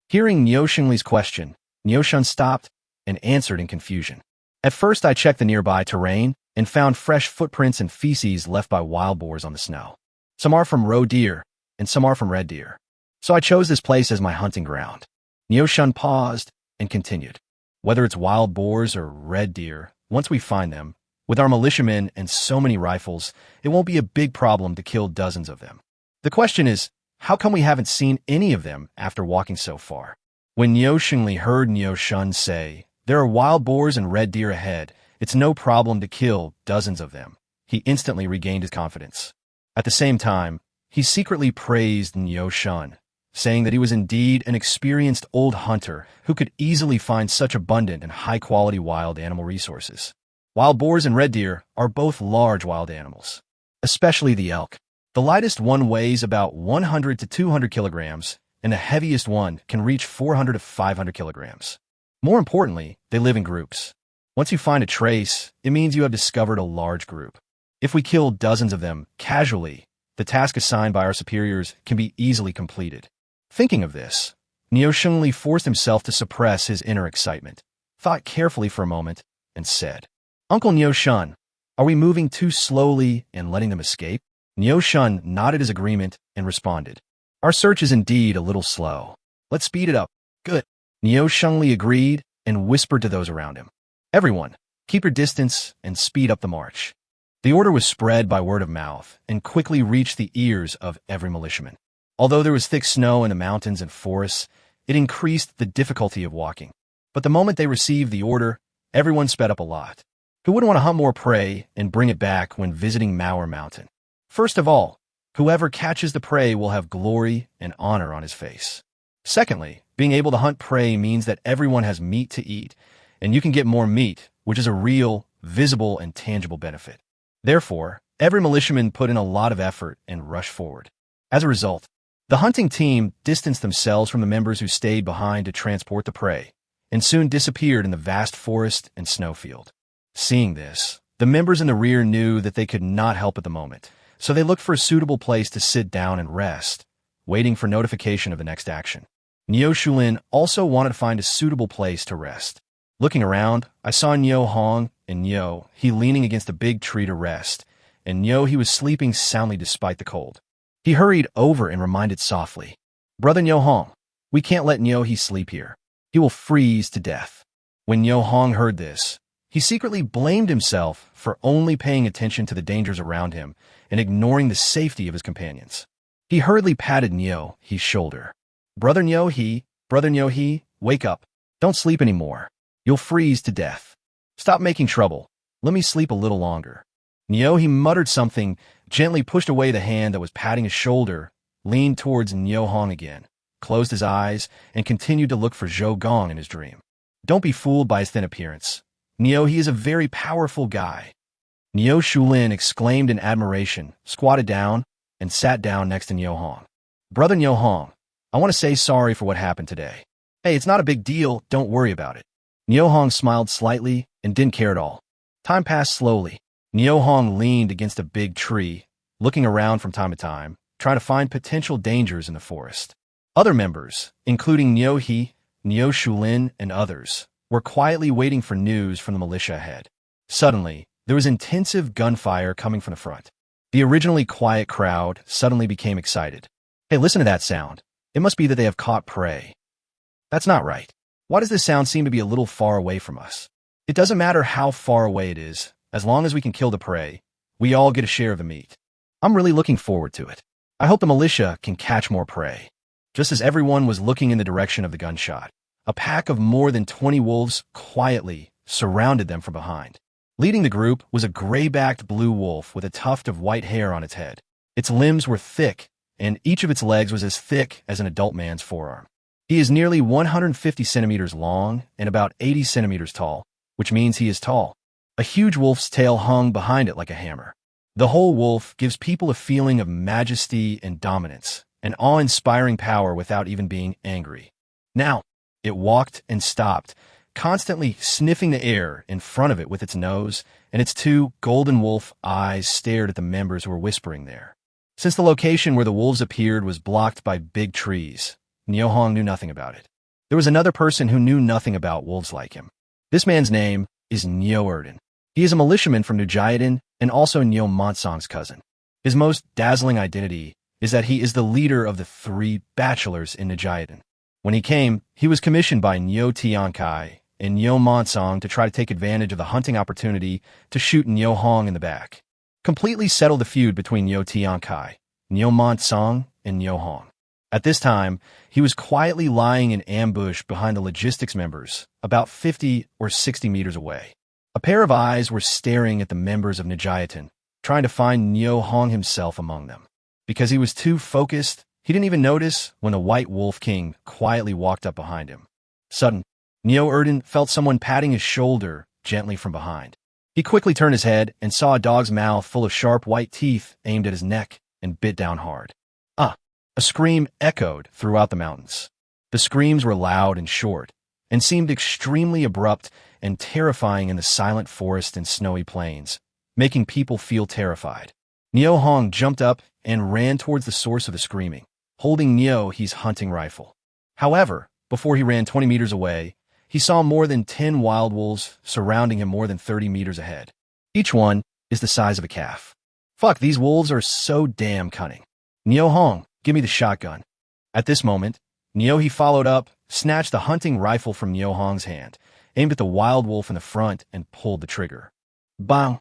Hearing Niu Xingli's question, Niu Shun stopped and answered in confusion. "At first I checked the nearby terrain and found fresh footprints and feces left by wild boars on the snow. Some are from roe deer, and some are from red deer. So I chose this place as my hunting ground." Niu Shun paused and continued. "Whether it's wild boars or red deer, once we find them, with our militiamen and so many rifles, it won't be a big problem to kill dozens of them. The question is, how come we haven't seen any of them after walking so far?" When Niu Xingli heard Niu Shun say, "There are wild boars and red deer ahead, it's no problem to kill dozens of them," he instantly regained his confidence. At the same time, he secretly praised Niu Shun, saying that he was indeed an experienced old hunter who could easily find such abundant and high-quality wild animal resources. Wild boars and red deer are both large wild animals, especially the elk. The lightest one weighs about 100 to 200 kilograms, and the heaviest one can reach 400 to 500 kilograms. More importantly, they live in groups. Once you find a trace, it means you have discovered a large group. If we kill dozens of them casually, the task assigned by our superiors can be easily completed. Thinking of this, Niu Xingli forced himself to suppress his inner excitement, thought carefully for a moment, and said, "Uncle Niu Shun, are we moving too slowly and letting them escape?" Niu Shun nodded his agreement and responded, "Our search is indeed a little slow. Let's speed it up." "Good." Niu Xingli agreed and whispered to those around him, "Everyone, keep your distance and speed up the march." The order was spread by word of mouth and quickly reached the ears of every militiaman. Although there was thick snow in the mountains and forests, it increased the difficulty of walking. But the moment they received the order, everyone sped up a lot. Who wouldn't want to hunt more prey and bring it back when visiting Manhwa Mountain? First of all, whoever catches the prey will have glory and honor on his face. Secondly, being able to hunt prey means that everyone has meat to eat, and you can get more meat, which is a real, visible, and tangible benefit. Therefore, every militiaman put in a lot of effort and rushed forward. As a result, the hunting team distanced themselves from the members who stayed behind to transport the prey, and soon disappeared in the vast forest and snowfield. Seeing this, the members in the rear knew that they could not help at the moment, so they looked for a suitable place to sit down and rest, waiting for notification of the next action. Nyo Shulin also wanted to find a suitable place to rest. Looking around, I saw Nyo Hong and Nyo, he leaning against a big tree to rest, and Nyo, he was sleeping soundly despite the cold. He hurried over and reminded softly, "Brother Nyo Hong, we can't let Nyo he sleep here. He will freeze to death." When Nyo Hong heard this, he secretly blamed himself for only paying attention to the dangers around him and ignoring the safety of his companions. He hurriedly patted Nyo he's shoulder. Brother Nyo he, wake up. Don't sleep anymore. You'll freeze to death. Stop making trouble. Let me sleep a little longer." Nyo, he muttered something, gently pushed away the hand that was patting his shoulder, leaned towards Nyo Hong again, closed his eyes, and continued to look for Zhou Gong in his dream. Don't be fooled by his thin appearance. Nyo, he is a very powerful guy. Nyo Shulin exclaimed in admiration, squatted down, and sat down next to Nyo Hong. Brother Nyo Hong, I want to say sorry for what happened today. Hey, it's not a big deal, don't worry about it. Nyo Hong smiled slightly and didn't care at all. Time passed slowly. Nyo Hong leaned against a big tree, looking around from time to time, trying to find potential dangers in the forest. Other members, including Nyo He, Nyo Shulin, and others, were quietly waiting for news from the militia ahead. Suddenly, there was intensive gunfire coming from the front. The originally quiet crowd suddenly became excited. Hey, listen to that sound. It must be that they have caught prey. That's not right. Why does this sound seem to be a little far away from us? It doesn't matter how far away it is, as long as we can kill the prey, we all get a share of the meat. I'm really looking forward to it. I hope the militia can catch more prey. Just as everyone was looking in the direction of the gunshot, a pack of more than 20 wolves quietly surrounded them from behind. Leading the group was a gray-backed blue wolf with a tuft of white hair on its head. Its limbs were thick, and each of its legs was as thick as an adult man's forearm. He is nearly 150 centimeters long and about 80 centimeters tall, which means he is tall. A huge wolf's tail hung behind it like a hammer. The whole wolf gives people a feeling of majesty and dominance, an awe-inspiring power without even being angry. Now, it walked and stopped, constantly sniffing the air in front of it with its nose, and its two golden wolf eyes stared at the members who were whispering there. Since the location where the wolves appeared was blocked by big trees, Nyo Hong knew nothing about it. There was another person who knew nothing about wolves like him. This man's name is Nyo Erden. He is a militiaman from Nujayatan and also Nyo Monsong's cousin. His most dazzling identity is that he is the leader of the 3 bachelors in Nujayatan. When he came, he was commissioned by Nyo Tiankai and Nyo Monsong to try to take advantage of the hunting opportunity to shoot Nyo Hong in the back, completely settle the feud between Nyo Tiankai, Nyo Monsong, and Nyo Hong. At this time, he was quietly lying in ambush behind the logistics members, about 50 or 60 meters away. A pair of eyes were staring at the members of Nujayatan, trying to find Nyo Hong himself among them. Because he was too focused, he didn't even notice when the White Wolf King quietly walked up behind him. Suddenly, Nyo Erden felt someone patting his shoulder gently from behind. He quickly turned his head and saw a dog's mouth full of sharp white teeth aimed at his neck and bit down hard. A scream echoed throughout the mountains. The screams were loud and short, and seemed extremely abrupt and terrifying in the silent forest and snowy plains, making people feel terrified. Nyo Hong jumped up and ran towards the source of the screaming, holding Nyo He's hunting rifle. However, before he ran 20 meters away, he saw more than 10 wild wolves surrounding him more than 30 meters ahead. Each one is the size of a calf. Fuck, these wolves are so damn cunning. Nyo Hong, give me the shotgun. At this moment, Nyo He followed up, snatched the hunting rifle from Nyo Hong's hand, aimed at the wild wolf in the front, and pulled the trigger. Bang!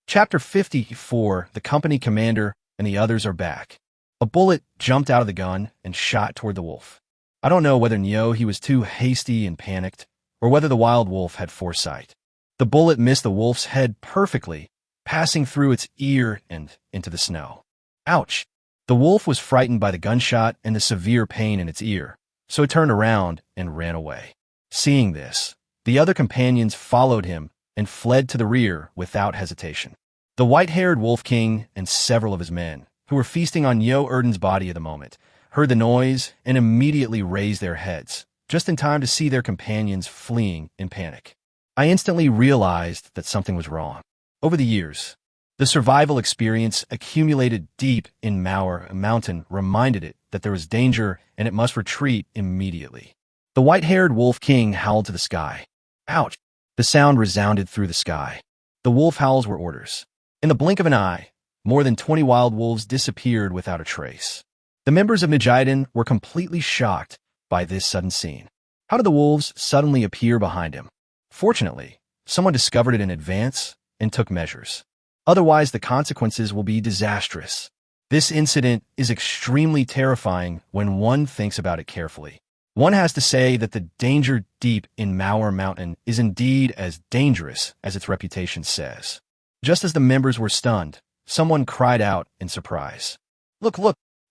Chapter 54, The Company Commander and the Others Are Back. A bullet jumped out of the gun and shot toward the wolf. I don't know whether he was too hasty and panicked, or whether the wild wolf had foresight. The bullet missed the wolf's head perfectly, passing through its ear and into the snow. Ouch! The wolf was frightened by the gunshot and the severe pain in its ear, so it turned around and ran away. Seeing this, the other companions followed him and fled to the rear without hesitation. The white-haired Wolf King and several of his men, who were feasting on Erden's body at the moment, heard the noise and immediately raised their heads, just in time to see their companions fleeing in panic. I instantly realized that something was wrong. Over the years, the survival experience accumulated deep in Manhwa Mountain reminded it that there was danger and it must retreat immediately. The white-haired Wolf King howled to the sky. Ouch! The sound resounded through the sky. The wolf howls were orders. In the blink of an eye, more than 20 wild wolves disappeared without a trace. The members of Nijiden were completely shocked by this sudden scene. How did the wolves suddenly appear behind him? Fortunately, someone discovered it in advance and took measures. Otherwise, the consequences will be disastrous. This incident is extremely terrifying when one thinks about it carefully. One has to say that the danger deep in Manhwa Mountain is indeed as dangerous as its reputation says. Just as the members were stunned, someone cried out in surprise. Look,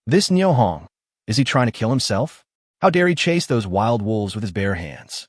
this Hong. Is he trying to kill himself? How dare he chase those wild wolves with his bare hands?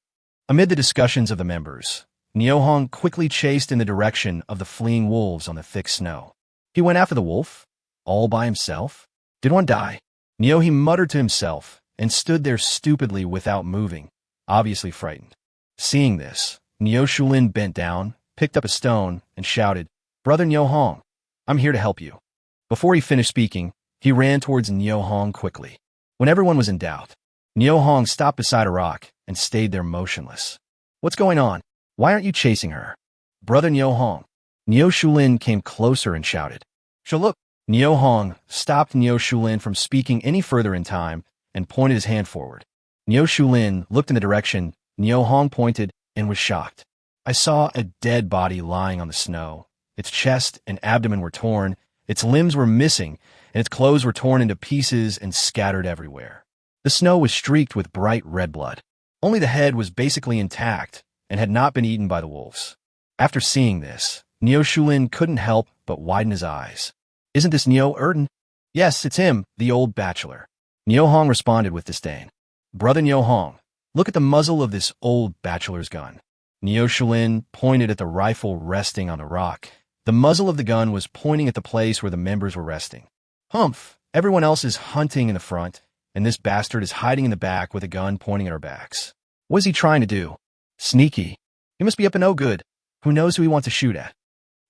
Amid the discussions of the members, Hong quickly chased in the direction of the fleeing wolves on the thick snow. He went after the wolf, all by himself. Did one die? He muttered to himself and stood there stupidly without moving, obviously frightened. Seeing this, Shulin bent down, picked up a stone, and shouted, Brother Hong, I'm here to help you. Before he finished speaking, he ran towards Hong quickly. When everyone was in doubt, Hong stopped beside a rock and stayed there motionless. What's going on? Why aren't you chasing her? Brother Hong. Shulin came closer and shouted. Look! Hong stopped Shulin from speaking any further in time and pointed his hand forward. Shulin looked in the direction Hong pointed and was shocked. I saw a dead body lying on the snow. Its chest and abdomen were torn, its limbs were missing, and its clothes were torn into pieces and scattered everywhere. The snow was streaked with bright red blood. Only the head was basically intact and had not been eaten by the wolves. After seeing this, Shulin couldn't help but widen his eyes. Isn't this Erden? Yes, it's him, the old bachelor. Hong responded with disdain. Brother Hong, look at the muzzle of this old bachelor's gun. Shulin pointed at the rifle resting on the rock. The muzzle of the gun was pointing at the place where the members were resting. Humph! Everyone else is hunting in the front, and this bastard is hiding in the back with a gun pointing at our backs. What is he trying to do? Sneaky. He must be up to no good. Who knows who he wants to shoot at?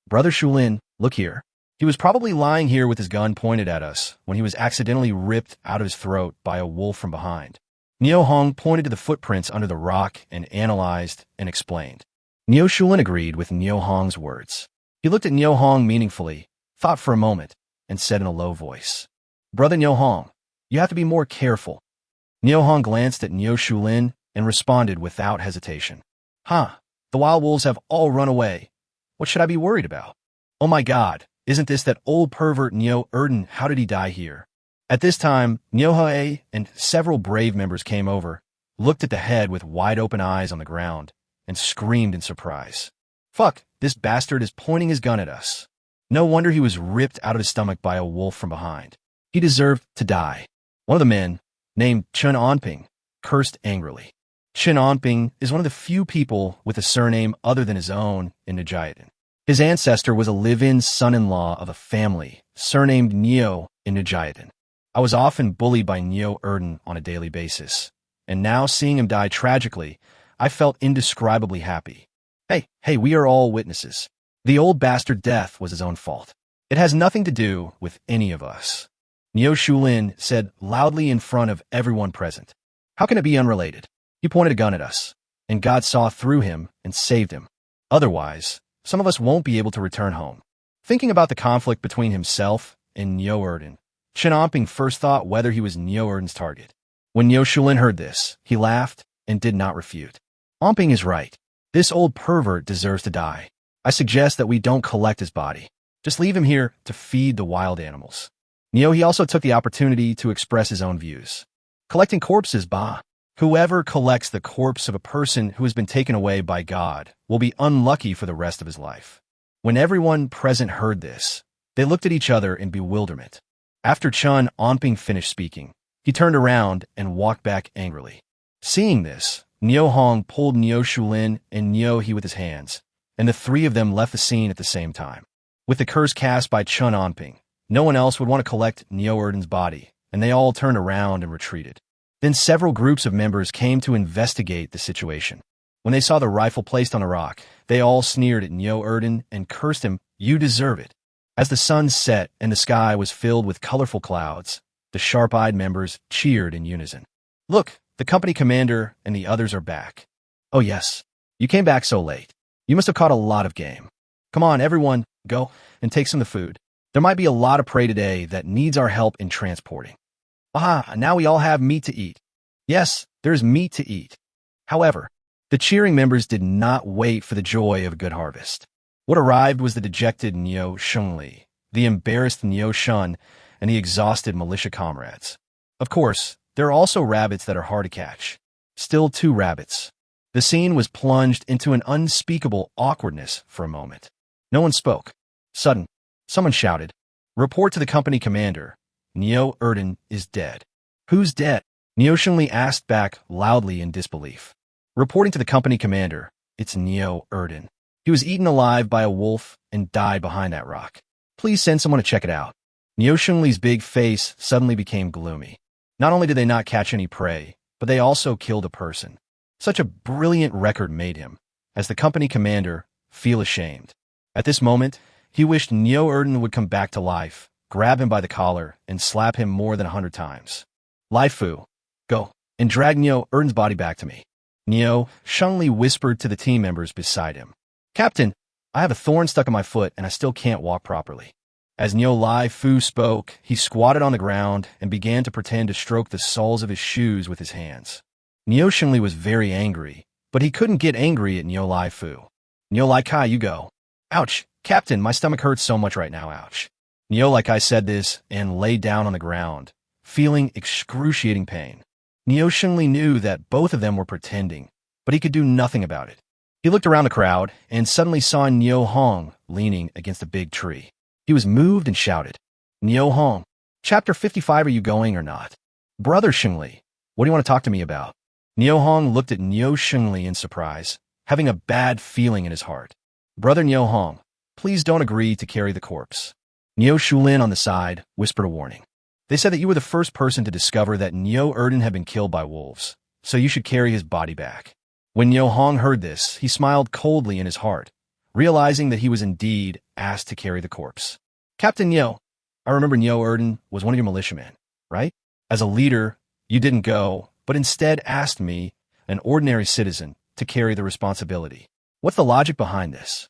Brother Shulin, look here. He was probably lying here with his gun pointed at us when he was accidentally ripped out of his throat by a wolf from behind. Hong pointed to the footprints under the rock and analyzed and explained. Shulin agreed with Hong's words. He looked at Hong meaningfully, thought for a moment, and said in a low voice, Brother Hong, you have to be more careful. Hong glanced at Shulin and responded without hesitation. The wild wolves have all run away. What should I be worried about? Oh my God, isn't this that old pervert Erden? How did he die here? At this time, Nyohae and several brave members came over, looked at the head with wide-open eyes on the ground, and screamed in surprise. Fuck, this bastard is pointing his gun at us. No wonder he was ripped out of his stomach by a wolf from behind. He deserved to die. One of the men, named Chen Onping, cursed angrily. Chen Onping is one of the few people with a surname other than his own in Nijiden. His ancestor was a live-in son-in-law of a family surnamed Neo in Nijiden. I was often bullied by Erden on a daily basis, and now seeing him die tragically, I felt indescribably happy. Hey, we are all witnesses. The old bastard death was his own fault. It has nothing to do with any of us. Shulin said loudly in front of everyone present. How can it be unrelated? He pointed a gun at us, and God saw through him and saved him. Otherwise, some of us won't be able to return home. Thinking about the conflict between himself and Erden, Chen Onping first thought whether he was Erden's target. When Shulin heard this, he laughed and did not refute. Onping is right. This old pervert deserves to die. I suggest that we don't collect his body. Just leave him here to feed the wild animals. He also took the opportunity to express his own views. Collecting corpses, bah. Whoever collects the corpse of a person who has been taken away by God will be unlucky for the rest of his life. When everyone present heard this, they looked at each other in bewilderment. After Chun Onping finished speaking, he turned around and walked back angrily. Seeing this, Niu Hong pulled Niu Shulin and Niu He with his hands, and the three of them left the scene at the same time. With the curse cast by Chun Onping, no one else would want to collect Niu Erden's body, and they all turned around and retreated. Then several groups of members came to investigate the situation. When they saw the rifle placed on a rock, they all sneered at Niu Erden and cursed him, "You deserve it." As the sun set and the sky was filled with colorful clouds, the sharp-eyed members cheered in unison. "Look, the company commander and the others are back." "Oh yes, you came back so late. You must have caught a lot of game. Come on, everyone, go and take some of the food. There might be a lot of prey today that needs our help in transporting." "Aha, now we all have meat to eat." "Yes, there's meat to eat." However, the cheering members did not wait for the joy of a good harvest. What arrived was the dejected Niu Shengli, the embarrassed Niu Shun, and the exhausted militia comrades. Of course, there are also rabbits that are hard to catch. Still 2 rabbits. The scene was plunged into an unspeakable awkwardness for a moment. No one spoke. Someone shouted, "Report to the company commander. Niu Erden is dead." "Who's dead?" Niu Shengli asked back loudly in disbelief. "Reporting to the company commander, it's Niu Erden. He was eaten alive by a wolf and died behind that rock. Please send someone to check it out." Niu Shengli's big face suddenly became gloomy. Not only did they not catch any prey, but they also killed a person. Such a brilliant record made him, as the company commander, feel ashamed. At this moment, he wished Niu Erden would come back to life, grab him by the collar, and slap him more than 100 times. "Lai Fu, go and drag Niu Erden's body back to me." Niu Shengli whispered to the team members beside him. "Captain, I have a thorn stuck in my foot and I still can't walk properly." As Niu Lai Fu spoke, he squatted on the ground and began to pretend to stroke the soles of his shoes with his hands. Niu Shengli was very angry, but he couldn't get angry at Niu Lai Fu. "Niu Lai Kai, you go." "Ouch, Captain, my stomach hurts so much right now, ouch." Niu Lai Kai said this and lay down on the ground, feeling excruciating pain. Niu Shengli knew that both of them were pretending, but he could do nothing about it. He looked around the crowd and suddenly saw Niu Hong leaning against a big tree. He was moved and shouted, "Niu Hong, Chapter 55, are you going or not?" "Brother Shengli, what do you want to talk to me about?" Niu Hong looked at Niu Shengli in surprise, having a bad feeling in his heart. "Brother Niu Hong, please don't agree to carry the corpse." Niu Shulin on the side whispered a warning. "They said that you were the first person to discover that Niu Erden had been killed by wolves, so you should carry his body back." When Niu Hong heard this, he smiled coldly in his heart, realizing that he was indeed asked to carry the corpse. "Captain Niu, I remember Niu Erden was one of your militiamen, right? As a leader, you didn't go, but instead asked me, an ordinary citizen, to carry the responsibility. What's the logic behind this?"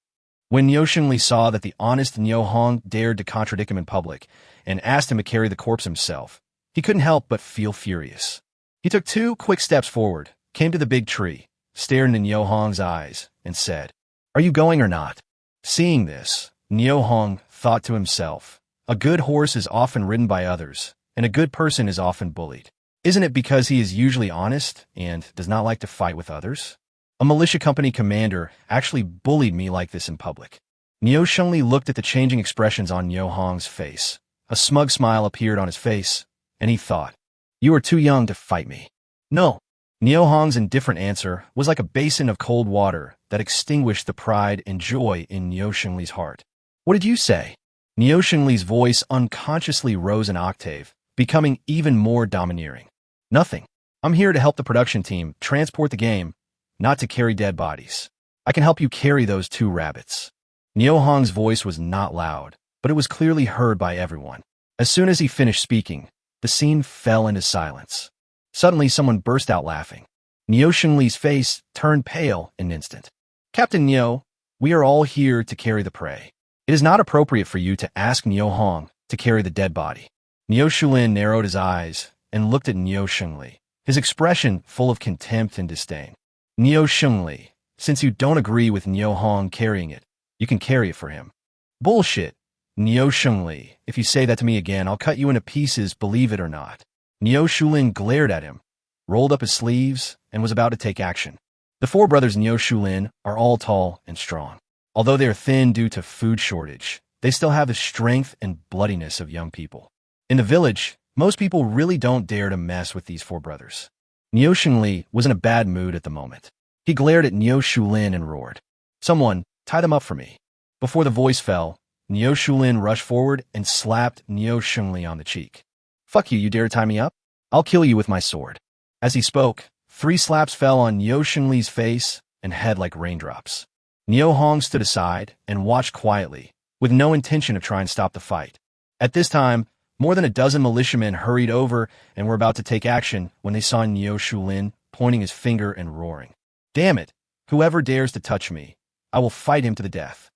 When Niu Shengli saw that the honest Niu Hong dared to contradict him in public and asked him to carry the corpse himself, he couldn't help but feel furious. He took 2 quick steps forward, came to the big tree, stared into Niu Hong's eyes, and said, "Are you going or not?" Seeing this, Niu Hong thought to himself, a good horse is often ridden by others, and a good person is often bullied. Isn't it because he is usually honest and does not like to fight with others? A militia company commander actually bullied me like this in public. Niu Shengli looked at the changing expressions on Niu Hong's face. A smug smile appeared on his face, and he thought, "You are too young to fight me." "No." Niu Hong's indifferent answer was like a basin of cold water that extinguished the pride and joy in Niu Shengli's heart. "What did you say?" Niu Shengli's voice unconsciously rose an octave, becoming even more domineering. "Nothing. I'm here to help the production team transport the game, not to carry dead bodies. I can help you carry those 2 rabbits." Niu Hong's voice was not loud, but it was clearly heard by everyone. As soon as he finished speaking, the scene fell into silence. Suddenly, someone burst out laughing. Niu Shengli's face turned pale in an instant. "Captain Niu, we are all here to carry the prey. It is not appropriate for you to ask Niu Hong to carry the dead body." Niu Shulin narrowed his eyes and looked at Niu Shengli, his expression full of contempt and disdain. "Niu Shengli, since you don't agree with Niu Hong carrying it, You can carry it for him. Bullshit. Niu Shengli, if you say that to me again, I'll cut you into pieces, believe it or not. Niu Shulin glared at him, rolled up his sleeves, and was about to take action. The four brothers Niu Shulin are all tall and strong. Although they are thin due to food shortage, they still have the strength and bloodiness of young people. In the village, most people really don't dare to mess with these four brothers. Niu Shengli was in a bad mood at the moment. He glared at Niu Shulin and roared, "Someone, tie them up for me." Before the voice fell, Niu Shulin rushed forward and slapped Niu Shengli on the cheek. "Fuck you, you dare to tie me up? I'll kill you with my sword." As he spoke, 3 slaps fell on Niu Shengli's face and head like raindrops. Niu Hong stood aside and watched quietly, with no intention of trying to stop the fight. At this time, more than a dozen militiamen hurried over and were about to take action when they saw Niu Shulin pointing his finger and roaring, "Damn it! Whoever dares to touch me, I will fight him to the death."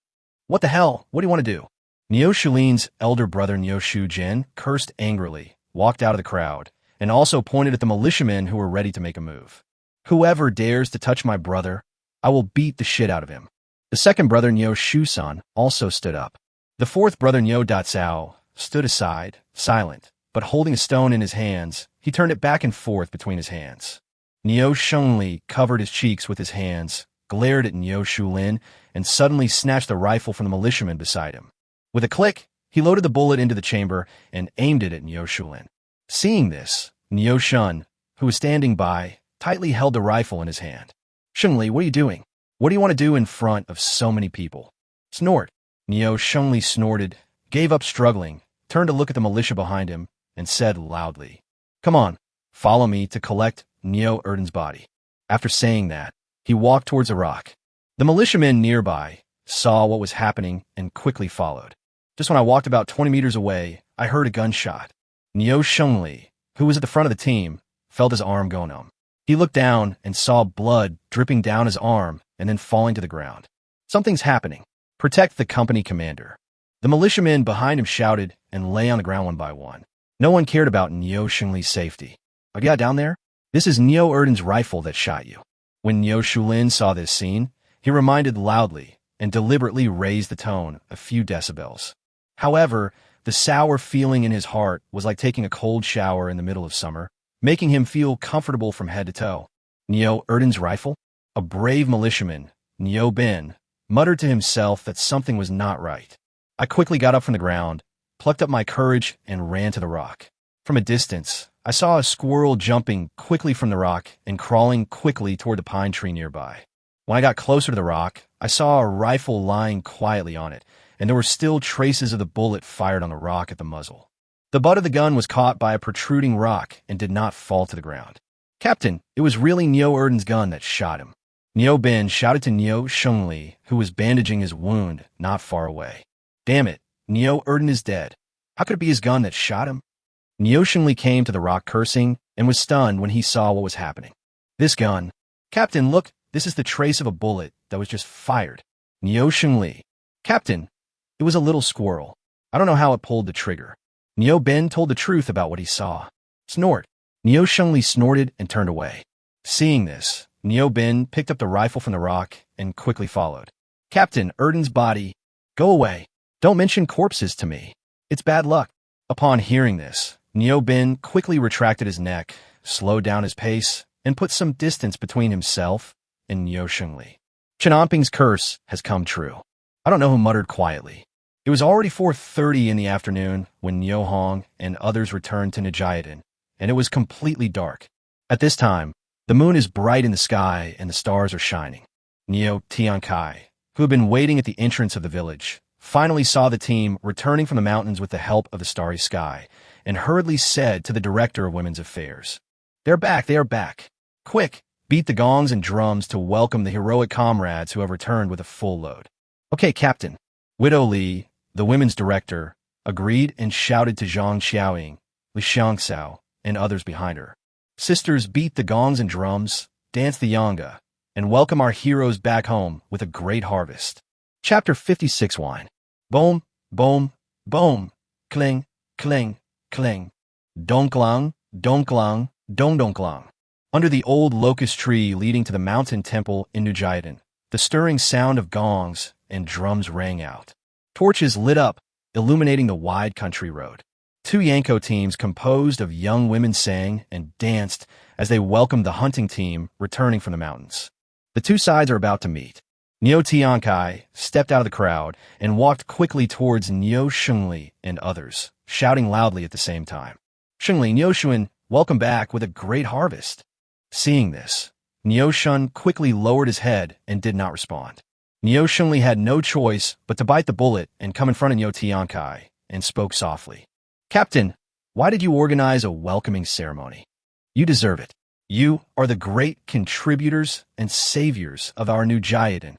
"What the hell? What do you want to do?" Niu Shulin's elder brother Niu Shujin cursed angrily, walked out of the crowd, and also pointed at the militiamen who were ready to make a move. "Whoever dares to touch my brother, I will beat the shit out of him." The second brother Niu Shusan also stood up. The fourth brother Niu Datsao stood aside, silent, but holding a stone in his hands. He turned it back and forth between his hands. Niu Shengli covered his cheeks with his hands, glared at Niu Shulin, and suddenly snatched the rifle from the militiaman beside him. With a click, he loaded the bullet into the chamber and aimed it at Niu Shulin. Seeing this, Niu Shun, who was standing by, tightly held the rifle in his hand. "Shengli, what are you doing? What do you want to do in front of so many people?" "Snort." Niu Shengli snorted, gave up struggling, turned to look at the militia behind him, and said loudly, "Come on, follow me to collect Niu Erden's body." After saying that, he walked towards a rock. The militiamen nearby saw what was happening and quickly followed. Just when I walked about 20 meters away, I heard a gunshot. Niu Shengli, who was at the front of the team, felt his arm go numb. He looked down and saw blood dripping down his arm and then falling to the ground. "Something's happening. Protect the company commander." The militiamen behind him shouted and lay on the ground one by one. No one cared about Niu Shengli's safety. "Oh yeah, down there? This is Niu Erden's rifle that shot you." When Niu Shulin saw this scene, he reminded loudly and deliberately raised the tone a few decibels. However, the sour feeling in his heart was like taking a cold shower in the middle of summer, making him feel comfortable from head to toe. Niu Erden's rifle? A brave militiaman, Niu Bin, muttered to himself that something was not right. I quickly got up from the ground, plucked up my courage, and ran to the rock. From a distance, I saw a squirrel jumping quickly from the rock and crawling quickly toward the pine tree nearby. When I got closer to the rock, I saw a rifle lying quietly on it, and there were still traces of the bullet fired on the rock at the muzzle. The butt of the gun was caught by a protruding rock and did not fall to the ground. "Captain, it was really Niu Erden's gun that shot him." Niu Bin shouted to Niu Shengli, who was bandaging his wound not far away. "Damn it, Niu Erden is dead. How could it be his gun that shot him?" Niu Shengli came to the rock cursing and was stunned when he saw what was happening. "This gun. Captain, look, this is the trace of a bullet that was just fired." Niu Shengli. "Captain, it was a little squirrel. I don't know how it pulled the trigger." Niu Bin told the truth about what he saw. "Snort." Niu Shengli snorted and turned away. Seeing this, Niu Bin picked up the rifle from the rock and quickly followed. "Captain, Erden's body. Go away. Don't mention corpses to me. It's bad luck." Upon hearing this, Niu Bin quickly retracted his neck, slowed down his pace, and put some distance between himself and Niu Shengli. Chenamping's curse has come true. I don't know who muttered quietly. It was already 4:30 in the afternoon when Niu Hong and others returned to Nijiadan, and it was completely dark. At this time, the moon is bright in the sky and the stars are shining. Niu Tiankai, who had been waiting at the entrance of the village, finally saw the team returning from the mountains with the help of the starry sky, and hurriedly said to the director of women's affairs, "They're back, they are back. Quick, beat the gongs and drums to welcome the heroic comrades who have returned with a full load." "Okay, Captain." Widow Li, the women's director, agreed and shouted to Zhang Xiaoying, Li Xiangxiao, and others behind her. "Sisters, beat the gongs and drums, dance the yanga, and welcome our heroes back home with a great harvest." Chapter 56 Wine. Boom, boom, boom, cling, cling, cling. Donklang, donklang, dong-donklang. Under the old locust tree leading to the mountain temple in Nijiadan, the stirring sound of gongs and drums rang out. Torches lit up, illuminating the wide country road. Two Yanko teams composed of young women sang and danced as they welcomed the hunting team returning from the mountains. The two sides are about to meet. Nyo Tiankai stepped out of the crowd and walked quickly towards Nyo Shengli and others, shouting loudly at the same time. Shengli, Nyo Shun, welcome back with a great harvest. Seeing this, Nyo Shun quickly lowered his head and did not respond. Nyo Shengli had no choice but to bite the bullet and come in front of Nyo Tiankai and spoke softly. Captain, why did you organize a welcoming ceremony? You deserve it. You are the great contributors and saviors of our new Jiadan.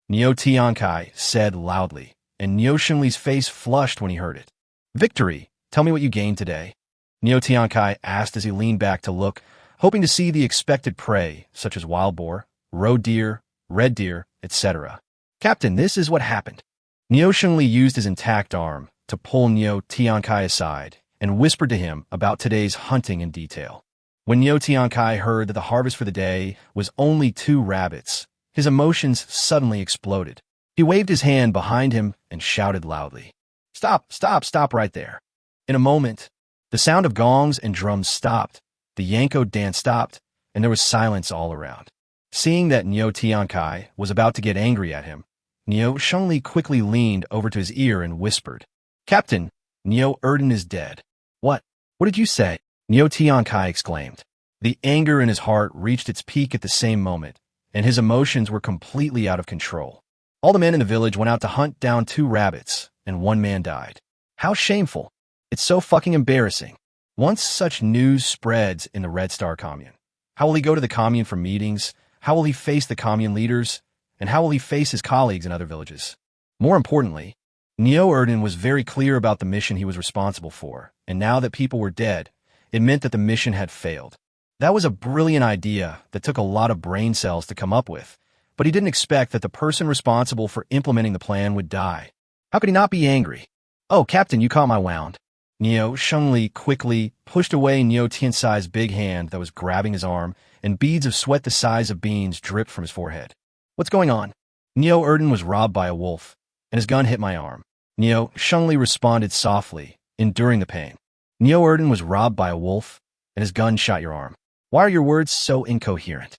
Nyo Tiankai said loudly, and Nyo Shenli's face flushed when he heard it. Victory, tell me what you gained today. Nyo Tiankai asked as he leaned back to look, hoping to see the expected prey, such as wild boar, roe deer, red deer, etc. Captain, this is what happened. Nyo Shengli used his intact arm to pull Nyo Tiankai aside and whispered to him about today's hunting in detail. When Nyo Tiankai heard that the harvest for the day was only 2 rabbits, his emotions suddenly exploded. He waved his hand behind him and shouted loudly, Stop, stop, stop right there. In a moment, the sound of gongs and drums stopped, the Yanko dance stopped, and there was silence all around. Seeing that Nyo Tiankai was about to get angry at him, Nyo Shengli quickly leaned over to his ear and whispered, Captain, Nyo Erden is dead. What? What did you say? Nyo Tiankai exclaimed. The anger in his heart reached its peak at the same moment, and his emotions were completely out of control. All the men in the village went out to hunt down 2 rabbits, and 1 man died. How shameful. It's so fucking embarrassing. Once such news spreads in the Red Star Commune, how will he go to the commune for meetings? How will he face the commune leaders? And how will he face his colleagues in other villages? More importantly, Nyo Erden was very clear about the mission he was responsible for, and now that people were dead, it meant that the mission had failed. That was a brilliant idea that took a lot of brain cells to come up with, but he didn't expect that the person responsible for implementing the plan would die. How could he not be angry? Oh, Captain, you caught my wound. Nyo Shengli quickly pushed away Nyo Tiansai's big hand that was grabbing his arm, and beads of sweat the size of beans dripped from his forehead. What's going on? Nyo Erden was robbed by a wolf, and his gun hit my arm. Nyo Shengli responded softly, enduring the pain. Nyo Erden was robbed by a wolf, and his gun shot your arm. Why are your words so incoherent?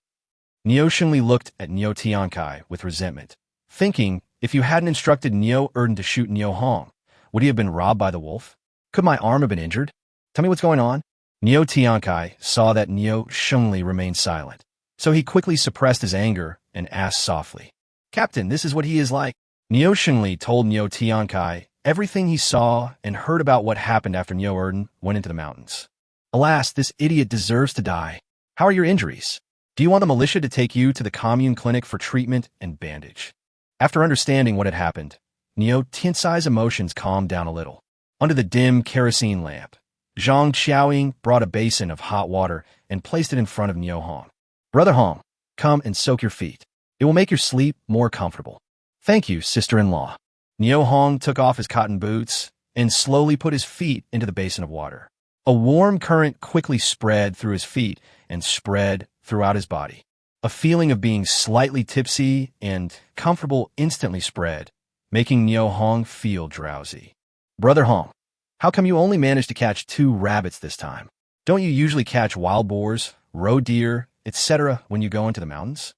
Nyo Shengli looked at Nyo Tiankai with resentment, thinking if you hadn't instructed Nyo Erden to shoot Nyo Hong, would he have been robbed by the wolf? Could my arm have been injured? Tell me what's going on. Nyo Tiankai saw that Nyo Shengli remained silent, so he quickly suppressed his anger and asked softly, Captain, this is what he is like. Nyo Shengli told Nyo Tiankai everything he saw and heard about what happened after Nyo Erden went into the mountains. Alas, this idiot deserves to die. How are your injuries? Do you want the militia to take you to the commune clinic for treatment and bandage? After understanding what had happened, Nyo Tiansai's emotions calmed down a little. Under the dim kerosene lamp, Zhang Qiaoying brought a basin of hot water and placed it in front of Nyo Hong. Brother Hong, come and soak your feet. It will make your sleep more comfortable. Thank you, sister-in-law. Nyo Hong took off his cotton boots and slowly put his feet into the basin of water. A warm current quickly spread through his feet and spread throughout his body. A feeling of being slightly tipsy and comfortable instantly spread, making Nyo Hong feel drowsy. Brother Hong, how come you only managed to catch 2 rabbits this time? Don't you usually catch wild boars, roe deer, etc. when you go into the mountains?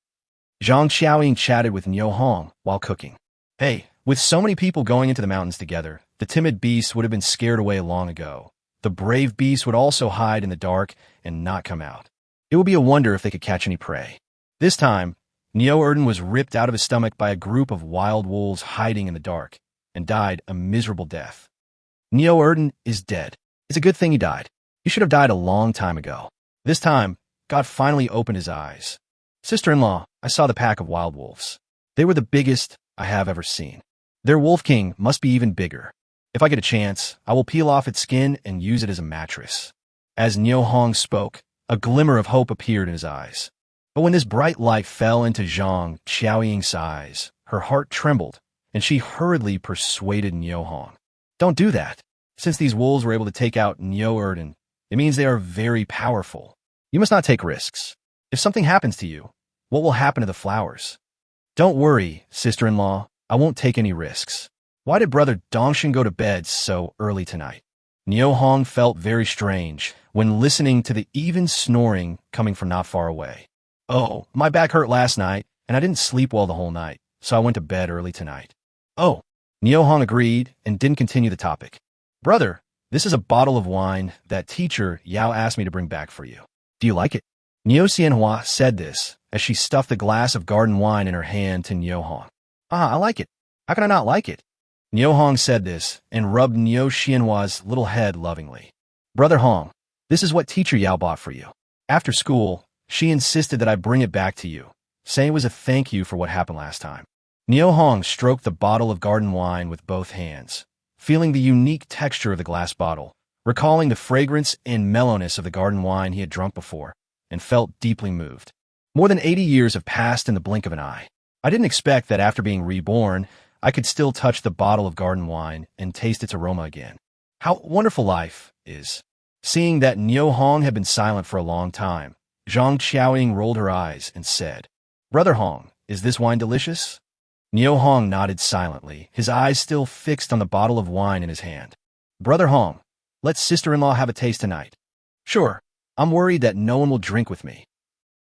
Zhang Xiaoying chatted with Nyo Hong while cooking. Hey, with so many people going into the mountains together, the timid beasts would have been scared away long ago. The brave beasts would also hide in the dark and not come out. It would be a wonder if they could catch any prey. This time, Nyo Erden was ripped out of his stomach by a group of wild wolves hiding in the dark and died a miserable death. Nyo Erden is dead. It's a good thing he died. He should have died a long time ago. This time, God finally opened his eyes. Sister-in-law, I saw the pack of wild wolves. They were the biggest I have ever seen. Their wolf king must be even bigger. If I get a chance, I will peel off its skin and use it as a mattress. As Nyo Hong spoke, a glimmer of hope appeared in his eyes. But when this bright light fell into Zhang Qiaoying's eyes, her heart trembled, and she hurriedly persuaded Nyo Hong. Don't do that. Since these wolves were able to take out Nyo Erden, it means they are very powerful. You must not take risks. If something happens to you, what will happen to the flowers? Don't worry, sister-in-law. I won't take any risks. Why did Brother Dongshin go to bed so early tonight? Nio Hong felt very strange when listening to the even snoring coming from not far away. Oh, my back hurt last night, and I didn't sleep well the whole night, so I went to bed early tonight. Oh, Nio Hong agreed and didn't continue the topic. Brother, this is a bottle of wine that teacher Yao asked me to bring back for you. Do you like it? Nio Xianhua said this as she stuffed a glass of garden wine in her hand to Nio Hong. I like it. How can I not like it? Nio Hong said this and rubbed Nio Xianhua's little head lovingly. Brother Hong, this is what teacher Yao bought for you. After school, she insisted that I bring it back to you, saying it was a thank you for what happened last time. Nio Hong stroked the bottle of garden wine with both hands, feeling the unique texture of the glass bottle, recalling the fragrance and mellowness of the garden wine he had drunk before, and felt deeply moved. More than 80 years have passed in the blink of an eye. I didn't expect that after being reborn, I could still touch the bottle of garden wine and taste its aroma again. How wonderful life is. Seeing that Nio Hong had been silent for a long time, Zhang Qiaoying rolled her eyes and said, Brother Hong, is this wine delicious? Nio Hong nodded silently, his eyes still fixed on the bottle of wine in his hand. Brother Hong, let sister-in-law have a taste tonight. Sure, I'm worried that no one will drink with me.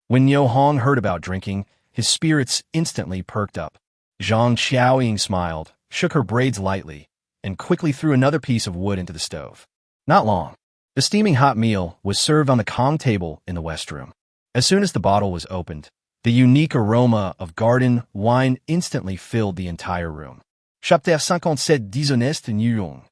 When Nio Hong heard about drinking, his spirits instantly perked up. Zhang Qiaoying smiled, shook her braids lightly, and quickly threw another piece of wood into the stove. Not long. The steaming hot meal was served on the Kong table in the West Room. As soon as the bottle was opened, the unique aroma of garden wine instantly filled the entire room. Chapter 57 Dishonest Nyung.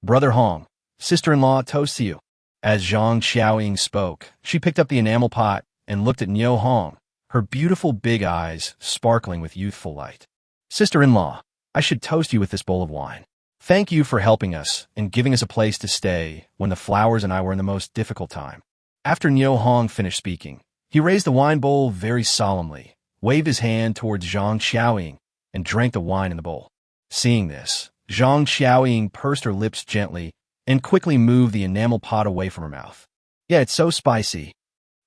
Brother Hong, sister-in-law, toast to you. As Zhang Qiaoying spoke, she picked up the enamel pot and looked at Nio Hong, her beautiful big eyes sparkling with youthful light. Sister-in-law, I should toast you with this bowl of wine. Thank you for helping us and giving us a place to stay when the flowers and I were in the most difficult time. After Nio Hong finished speaking, he raised the wine bowl very solemnly, waved his hand towards Zhang Qiaoying, and drank the wine in the bowl. Seeing this, Zhang Qiaoying pursed her lips gently and quickly moved the enamel pot away from her mouth. Yeah, it's so spicy.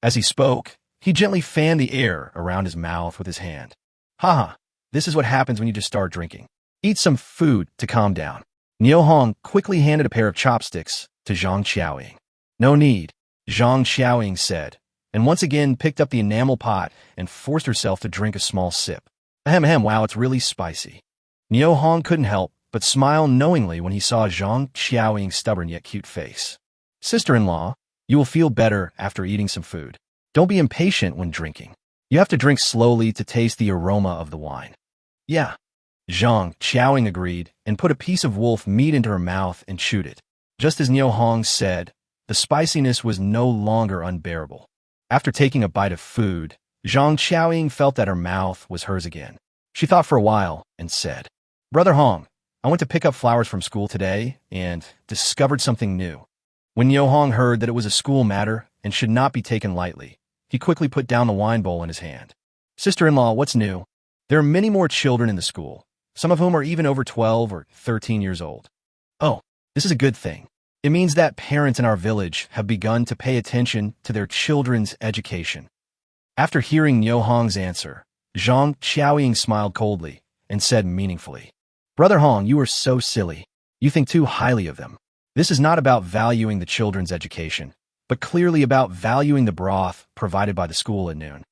As he spoke, he gently fanned the air around his mouth with his hand. Haha. This is what happens when you just start drinking. Eat some food to calm down. Nio Hong quickly handed a pair of chopsticks to Zhang Qiaoying. No need, Zhang Qiaoying said, and once again picked up the enamel pot and forced herself to drink a small sip. Ahem, wow, it's really spicy. Nio Hong couldn't help but smile knowingly when he saw Zhang Qiaoying's stubborn yet cute face. Sister-in-law, you will feel better after eating some food. Don't be impatient when drinking. You have to drink slowly to taste the aroma of the wine. Yeah. Zhang Qiaoying agreed and put a piece of wolf meat into her mouth and chewed it. Just as Nio Hong said, the spiciness was no longer unbearable. After taking a bite of food, Zhang Qiaoying felt that her mouth was hers again. She thought for a while and said, Brother Hong, I went to pick up flowers from school today and discovered something new. When Nio Hong heard that it was a school matter and should not be taken lightly, he quickly put down the wine bowl in his hand. Sister-in-law, what's new? There are many more children in the school, some of whom are even over 12 or 13 years old. Oh, this is a good thing. It means that parents in our village have begun to pay attention to their children's education. After hearing Nio Hong's answer, Zhang Qiaoying smiled coldly and said meaningfully, Brother Hong, you are so silly. You think too highly of them. This is not about valuing the children's education, but clearly about valuing the broth provided by the school at noon.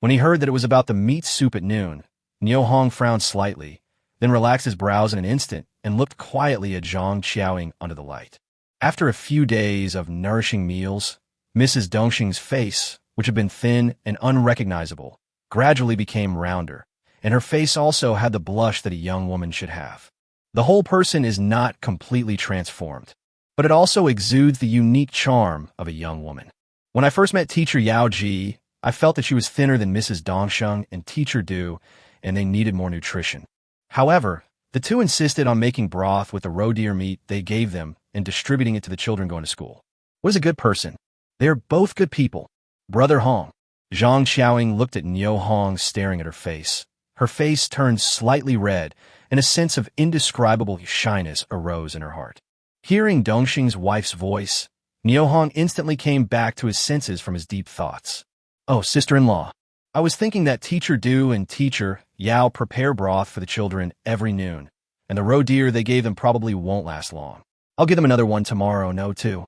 When he heard that it was about the meat soup at noon, Nio Hong frowned slightly, then relaxed his brows in an instant and looked quietly at Zhang Qiaoying under the light. After a few days of nourishing meals, Mrs. Dongxing's face, which had been thin and unrecognizable, gradually became rounder, and her face also had the blush that a young woman should have. The whole person is not completely transformed, but it also exudes the unique charm of a young woman. When I first met teacher Yao Ji, I felt that she was thinner than Mrs. Dongsheng and teacher Du, and they needed more nutrition. However, the two insisted on making broth with the roe deer meat they gave them and distributing it to the children going to school. What is a good person? They are both good people. Brother Hong. Zhang Qiaoying looked at Nio Hong staring at her face. Her face turned slightly red, and a sense of indescribable shyness arose in her heart. Hearing Dongxing's wife's voice, Nio Hong instantly came back to his senses from his deep thoughts. Oh, sister-in-law, I was thinking that teacher Du and teacher Yao prepare broth for the children every noon, and the roe deer they gave them probably won't last long. I'll give them another one tomorrow, no, too.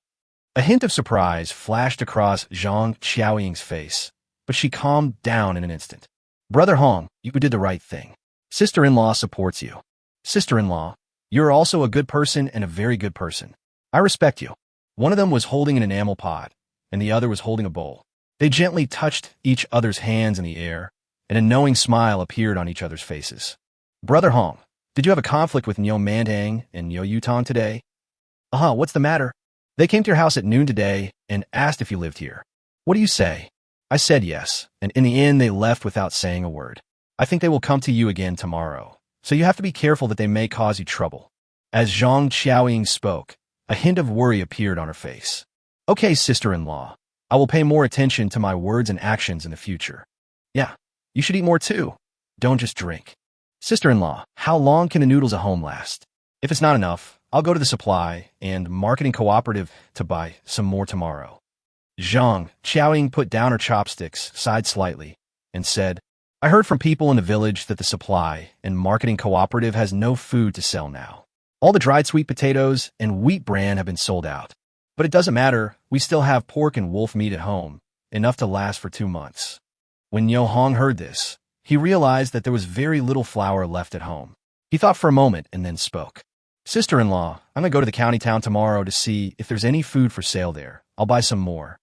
A hint of surprise flashed across Zhang Xiaoying's face, but she calmed down in an instant. Brother Hong, you did the right thing. Sister-in-law supports you. Sister-in-law, you're also a good person and a very good person. I respect you. One of them was holding an enamel pot, and the other was holding a bowl. They gently touched each other's hands in the air, and a knowing smile appeared on each other's faces. Brother Hong, did you have a conflict with Niu Mantang and Niu Yutong today? What's the matter? They came to your house at noon today and asked if you lived here. What do you say? I said yes, and in the end they left without saying a word. I think they will come to you again tomorrow, so you have to be careful that they may cause you trouble. As Zhang Xiaoying spoke, a hint of worry appeared on her face. Okay, sister-in-law, I will pay more attention to my words and actions in the future. Yeah, you should eat more too. Don't just drink. Sister-in-law, how long can the noodles at home last? If it's not enough, I'll go to the supply and marketing cooperative to buy some more tomorrow. Zhang Xiaoying put down her chopsticks, sighed slightly, and said, I heard from people in the village that the supply and marketing cooperative has no food to sell now. All the dried sweet potatoes and wheat bran have been sold out. But it doesn't matter, we still have pork and wolf meat at home, enough to last for 2 months. When Niu Hong heard this, he realized that there was very little flour left at home. He thought for a moment and then spoke. Sister-in-law, I'm going to go to the county town tomorrow to see if there's any food for sale there. I'll buy some more.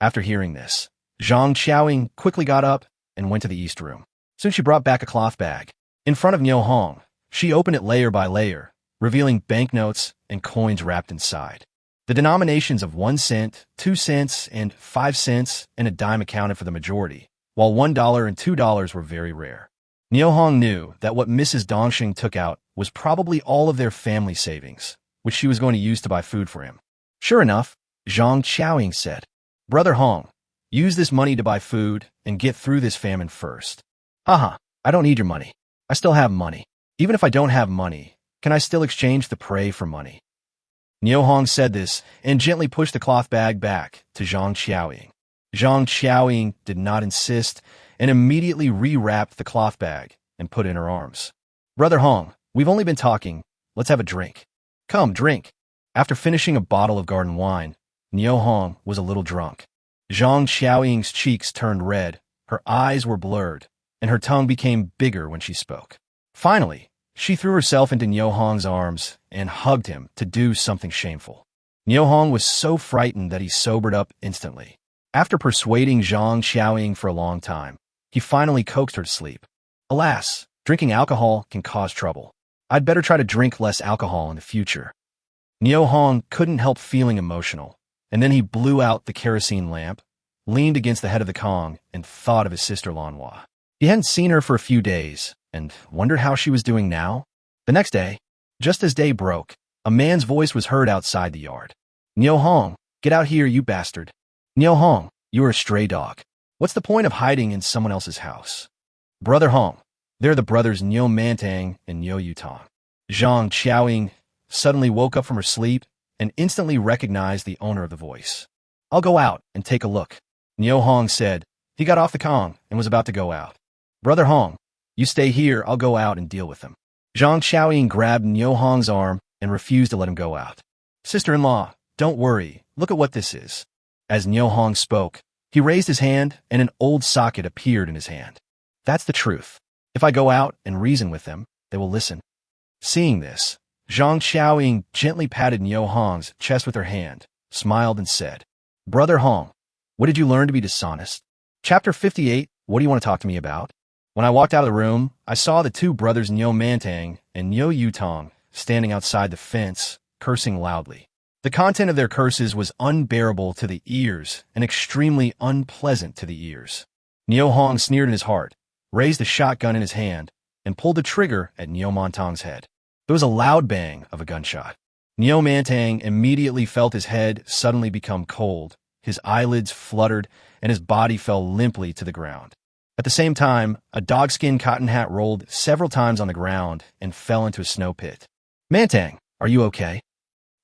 After hearing this, Zhang Xiaoying quickly got up and went to the east room. Soon she brought back a cloth bag. In front of Niu Hong, she opened it layer by layer, revealing banknotes and coins wrapped inside. The denominations of 1 cent, 2 cents, and 5 cents and a dime accounted for the majority, while $1 and $2 were very rare. Niu Hong knew that what Mrs. Dongxing took out was probably all of their family savings, which she was going to use to buy food for him. Sure enough, Zhang Xiaoying said, Brother Hong, use this money to buy food and get through this famine first. I don't need your money. I still have money. Even if I don't have money, can I still exchange the prey for money? Niu Hong said this and gently pushed the cloth bag back to Zhang Xiaoying. Zhang Xiaoying did not insist and immediately rewrapped the cloth bag and put it in her arms. Brother Hong, we've only been talking. Let's have a drink. Come, drink. After finishing a bottle of garden wine, Niu Hong was a little drunk. Zhang Xiaoying's cheeks turned red, her eyes were blurred, and her tongue became bigger when she spoke. Finally, she threw herself into Niu Hong's arms and hugged him to do something shameful. Niu Hong was so frightened that he sobered up instantly. After persuading Zhang Xiaoying for a long time, he finally coaxed her to sleep. Alas, drinking alcohol can cause trouble. I'd better try to drink less alcohol in the future. Niu Hong couldn't help feeling emotional, and then he blew out the kerosene lamp, leaned against the head of the Kong, and thought of his sister Lanhua. He hadn't seen her for a few days, and wondered how she was doing now. The next day, just as day broke, a man's voice was heard outside the yard. Niu Hong, get out here, you bastard. Niu Hong, you are a stray dog. What's the point of hiding in someone else's house? Brother Hong, they're the brothers Niu Mantang and Niu Yutong. Zhang Xiaoying suddenly woke up from her sleep and instantly recognized the owner of the voice. I'll go out and take a look, Niu Hong said. He got off the Kong and was about to go out. Brother Hong, you stay here, I'll go out and deal with them. Zhang Xiaoying grabbed Niu Hong's arm and refused to let him go out. Sister-in-law, don't worry, look at what this is. As Niu Hong spoke, he raised his hand and an old socket appeared in his hand. That's the truth. If I go out and reason with them, they will listen. Seeing this, Zhang Xiaoying gently patted Niu Hong's chest with her hand, smiled and said, Brother Hong, what did you learn to be dishonest? Chapter 58, what do you want to talk to me about? When I walked out of the room, I saw the 2 brothers Niu Mantang and Niu Yutong standing outside the fence, cursing loudly. The content of their curses was unbearable to the ears and extremely unpleasant to the ears. Niu Hong sneered in his heart, raised the shotgun in his hand, and pulled the trigger at Niu Mantang's head. There was a loud bang of a gunshot. Niu Mantang immediately felt his head suddenly become cold, his eyelids fluttered, and his body fell limply to the ground. At the same time, a dogskin cotton hat rolled several times on the ground and fell into a snow pit. Mantang, are you okay?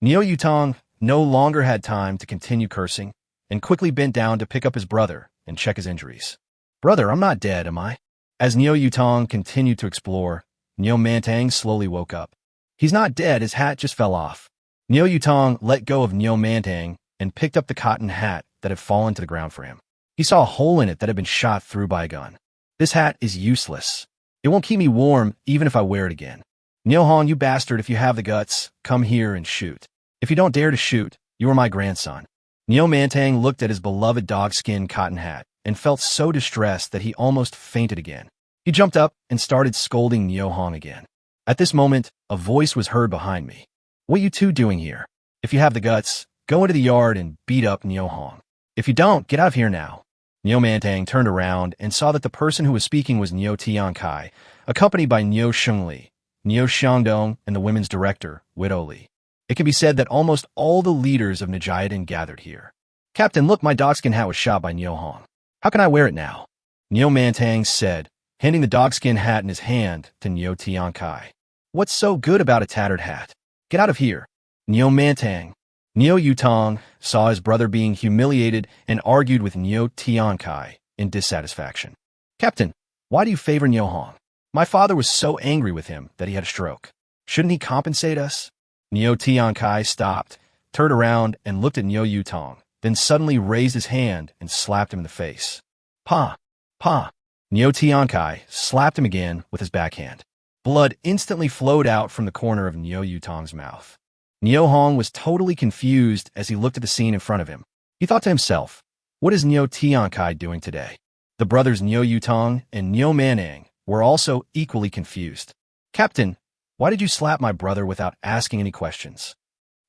Niu Yutong no longer had time to continue cursing and quickly bent down to pick up his brother and check his injuries. Brother, I'm not dead, am I? As Neo Yutong continued to explore, Neo Mantang slowly woke up. He's not dead, his hat just fell off. Neo Yutong let go of Neo Mantang and picked up the cotton hat that had fallen to the ground for him. He saw a hole in it that had been shot through by a gun. This hat is useless. It won't keep me warm even if I wear it again. Neo Hong, you bastard, if you have the guts, come here and shoot. If you don't dare to shoot, you are my grandson. Neo Mantang looked at his beloved dogskin cotton hat and felt so distressed that he almost fainted again. He jumped up and started scolding Neo Hong again. At this moment, a voice was heard behind me. What are you two doing here? If you have the guts, go into the yard and beat up Neo Hong. If you don't, get out of here now. Neo Mantang turned around and saw that the person who was speaking was Neo Tian Kai, accompanied by Neo Shengli, Neo Xiangdong, and the women's director, Widow Li. It can be said that almost all the leaders of Nijiadan gathered here. Captain, look, my dogskin hat was shot by Neo Hong. How can I wear it now? Neo Mantang said, handing the dogskin hat in his hand to Neo Tian Kai. What's so good about a tattered hat? Get out of here. Neo Mantang. Neo Yutong saw his brother being humiliated and argued with Neo Tian Kai in dissatisfaction. Captain, why do you favor Neo Hong? My father was so angry with him that he had a stroke. Shouldn't he compensate us? Neo Tian Kai stopped, turned around, and looked at Neo Yutong, then suddenly raised his hand and slapped him in the face. Pa! Pa! Neo Tian Kai slapped him again with his backhand. Blood instantly flowed out from the corner of Neo Yutong's mouth. Neo Hong was totally confused as he looked at the scene in front of him. He thought to himself, what is Neo Tian Kai doing today? The brothers Neo Yutong and Neo Manang were also equally confused. Captain, why did you slap my brother without asking any questions?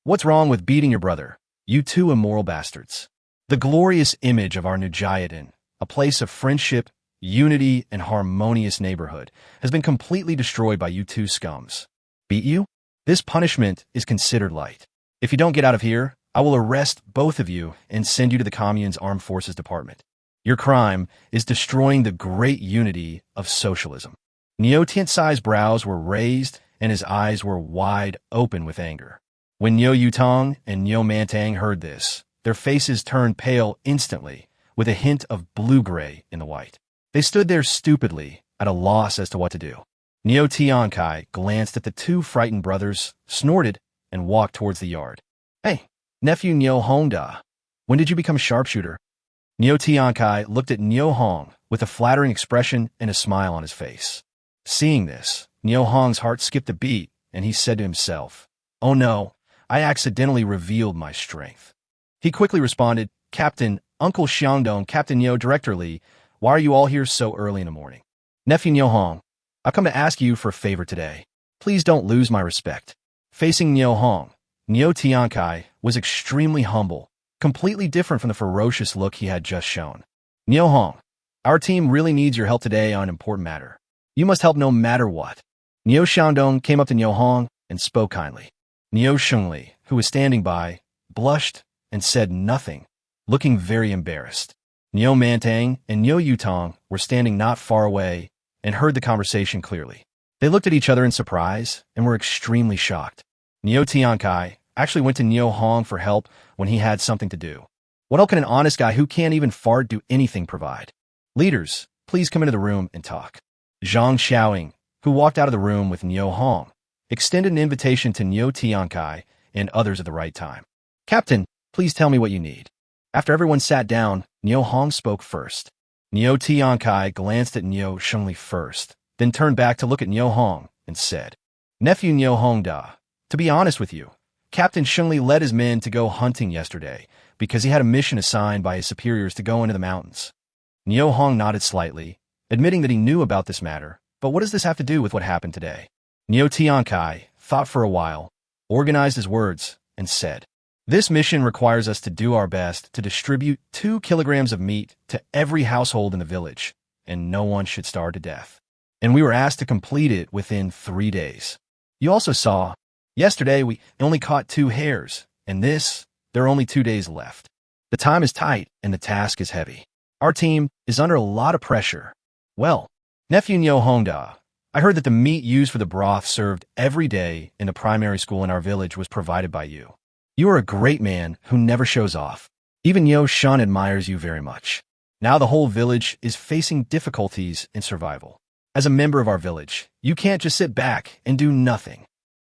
What's wrong with beating your brother, you two immoral bastards? The glorious image of our Nijiadan, a place of friendship, unity, and harmonious neighborhood, has been completely destroyed by you two scums. Beat you? This punishment is considered light. If you don't get out of here, I will arrest both of you and send you to the Commune's Armed Forces Department. Your crime is destroying the great unity of socialism. Neo Tian's brows were raised and his eyes were wide open with anger. When Neo Yutong and Neo Mantang heard this, their faces turned pale instantly, with a hint of blue-gray in the white. They stood there stupidly, at a loss as to what to do. Neo Tian Kai glanced at the two frightened brothers, snorted, and walked towards the yard. Hey, nephew Neo Hong da, when did you become a sharpshooter? Neo Tian Kai looked at Neo Hong with a flattering expression and a smile on his face. Seeing this, Neo Hong's heart skipped a beat, and he said to himself, oh no, I accidentally revealed my strength. He quickly responded, Captain, Uncle Xiangdong, Captain Neo, Director Li, why are you all here so early in the morning? Nephew Neo Hong, I've come to ask you for a favor today. Please don't lose my respect. Facing Neo Hong, Neo Tian Kai was extremely humble, completely different from the ferocious look he had just shown. Neo Hong, our team really needs your help today on an important matter. You must help no matter what. Neo Xiangdong came up to Neo Hong and spoke kindly. Neo Shengli, who was standing by, blushed and said nothing, looking very embarrassed. Neo Mantang and Neo Yutong were standing not far away and heard the conversation clearly. They looked at each other in surprise and were extremely shocked. Neo Tian Kai actually went to Neo Hong for help when he had something to do. What else can an honest guy who can't even fart do anything provide? Leaders, please come into the room and talk. Zhang Xiaoying, who walked out of the room with Neo Hong, extended an invitation to Neo Tian Kai and others at the right time. Captain, please tell me what you need. After everyone sat down, Neo Hong spoke first. Neo Tian Kai glanced at Neo Shengli first, then turned back to look at Neo Hong and said, Nephew Neo Hong da, to be honest with you, Captain Shengli led his men to go hunting yesterday because he had a mission assigned by his superiors to go into the mountains. Neo Hong nodded slightly, admitting that he knew about this matter, but what does this have to do with what happened today? Neo Tian Kai thought for a while, organized his words, and said, This mission requires us to do our best to distribute 2 kilograms of meat to every household in the village, and no one should starve to death. And we were asked to complete it within 3 days. You also saw, yesterday we only caught 2 hares, and there are only 2 days left. The time is tight and the task is heavy. Our team is under a lot of pressure. Well, nephew Neo Hongda, I heard that the meat used for the broth served every day in the primary school in our village was provided by you. You are a great man who never shows off. Even Neo Shun admires you very much. Now the whole village is facing difficulties in survival. As a member of our village, you can't just sit back and do nothing.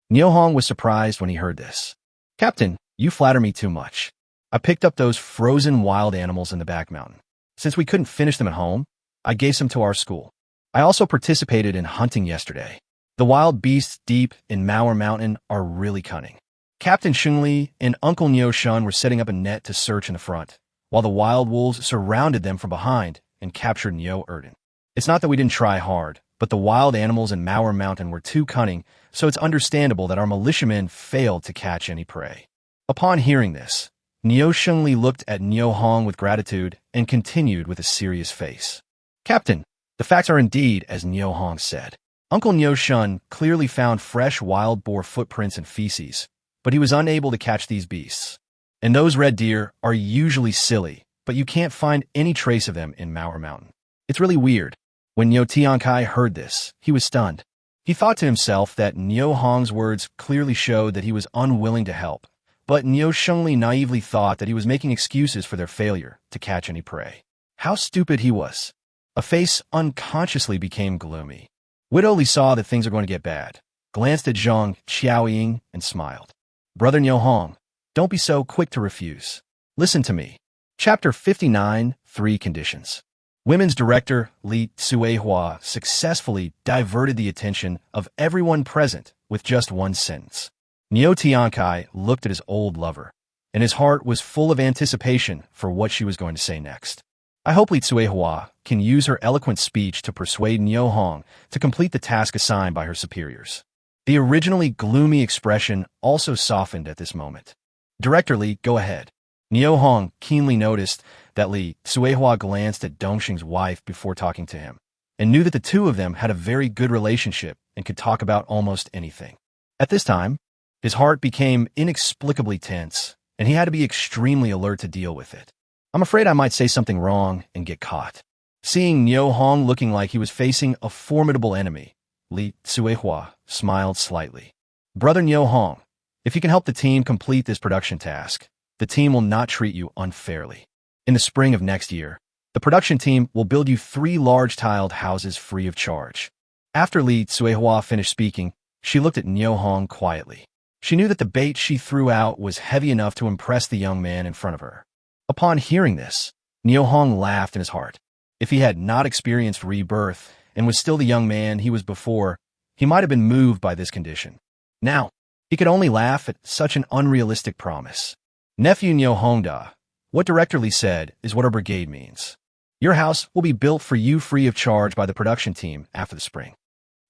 Nyo Hong was surprised when he heard this. Captain, you flatter me too much. I picked up those frozen wild animals in the back mountain. Since we couldn't finish them at home, I gave some to our school. I also participated in hunting yesterday. The wild beasts deep in Manhwa Mountain are really cunning. Captain Shunli and Uncle Nyo Shun were setting up a net to search in the front, while the wild wolves surrounded them from behind and captured Nyo Erden. It's not that we didn't try hard, but the wild animals in Manhwa Mountain were too cunning, so it's understandable that our militiamen failed to catch any prey. Upon hearing this, Nyo Shunli looked at Nyo Hong with gratitude and continued with a serious face. Captain, the facts are indeed as Nyo Hong said. Uncle Nyo Shun clearly found fresh wild boar footprints and feces, but he was unable to catch these beasts. And those red deer are usually silly, but you can't find any trace of them in Manhwa Mountain. It's really weird. When Nyo Tiankai heard this, he was stunned. He thought to himself that Nyo Hong's words clearly showed that he was unwilling to help, but Nyo Shunli naively thought that he was making excuses for their failure to catch any prey. How stupid he was. A face unconsciously became gloomy. Widow Li saw that things are going to get bad, glanced at Zhang Xiaoying, and smiled. Brother Nyo Hong, don't be so quick to refuse. Listen to me. Chapter 59, 3 Conditions. Women's director Li Tsuehua successfully diverted the attention of everyone present with just one sentence. Nyo Tiankai looked at his old lover, and his heart was full of anticipation for what she was going to say next. I hope Li Tsuehua can use her eloquent speech to persuade Nyo Hong to complete the task assigned by her superiors. The originally gloomy expression also softened at this moment. Director Li, go ahead. Nyo Hong keenly noticed that Li Tsuehua glanced at Dongxing's wife before talking to him, and knew that the two of them had a very good relationship and could talk about almost anything. At this time, his heart became inexplicably tense, and he had to be extremely alert to deal with it. I'm afraid I might say something wrong and get caught. Seeing Nyo Hong looking like he was facing a formidable enemy, Li Tsuehua smiled slightly. Brother Nyo Hong, if you can help the team complete this production task, the team will not treat you unfairly. In the spring of next year, the production team will build you 3 large tiled houses free of charge. After Li Tsuehua finished speaking, she looked at Nyo Hong quietly. She knew that the bait she threw out was heavy enough to impress the young man in front of her. Upon hearing this, Nyo Hong laughed in his heart. If he had not experienced rebirth and was still the young man he was before, he might have been moved by this condition. Now, he could only laugh at such an unrealistic promise. Nephew Nyo Hongda, what Director Li said is what our brigade means. Your house will be built for you free of charge by the production team after the spring.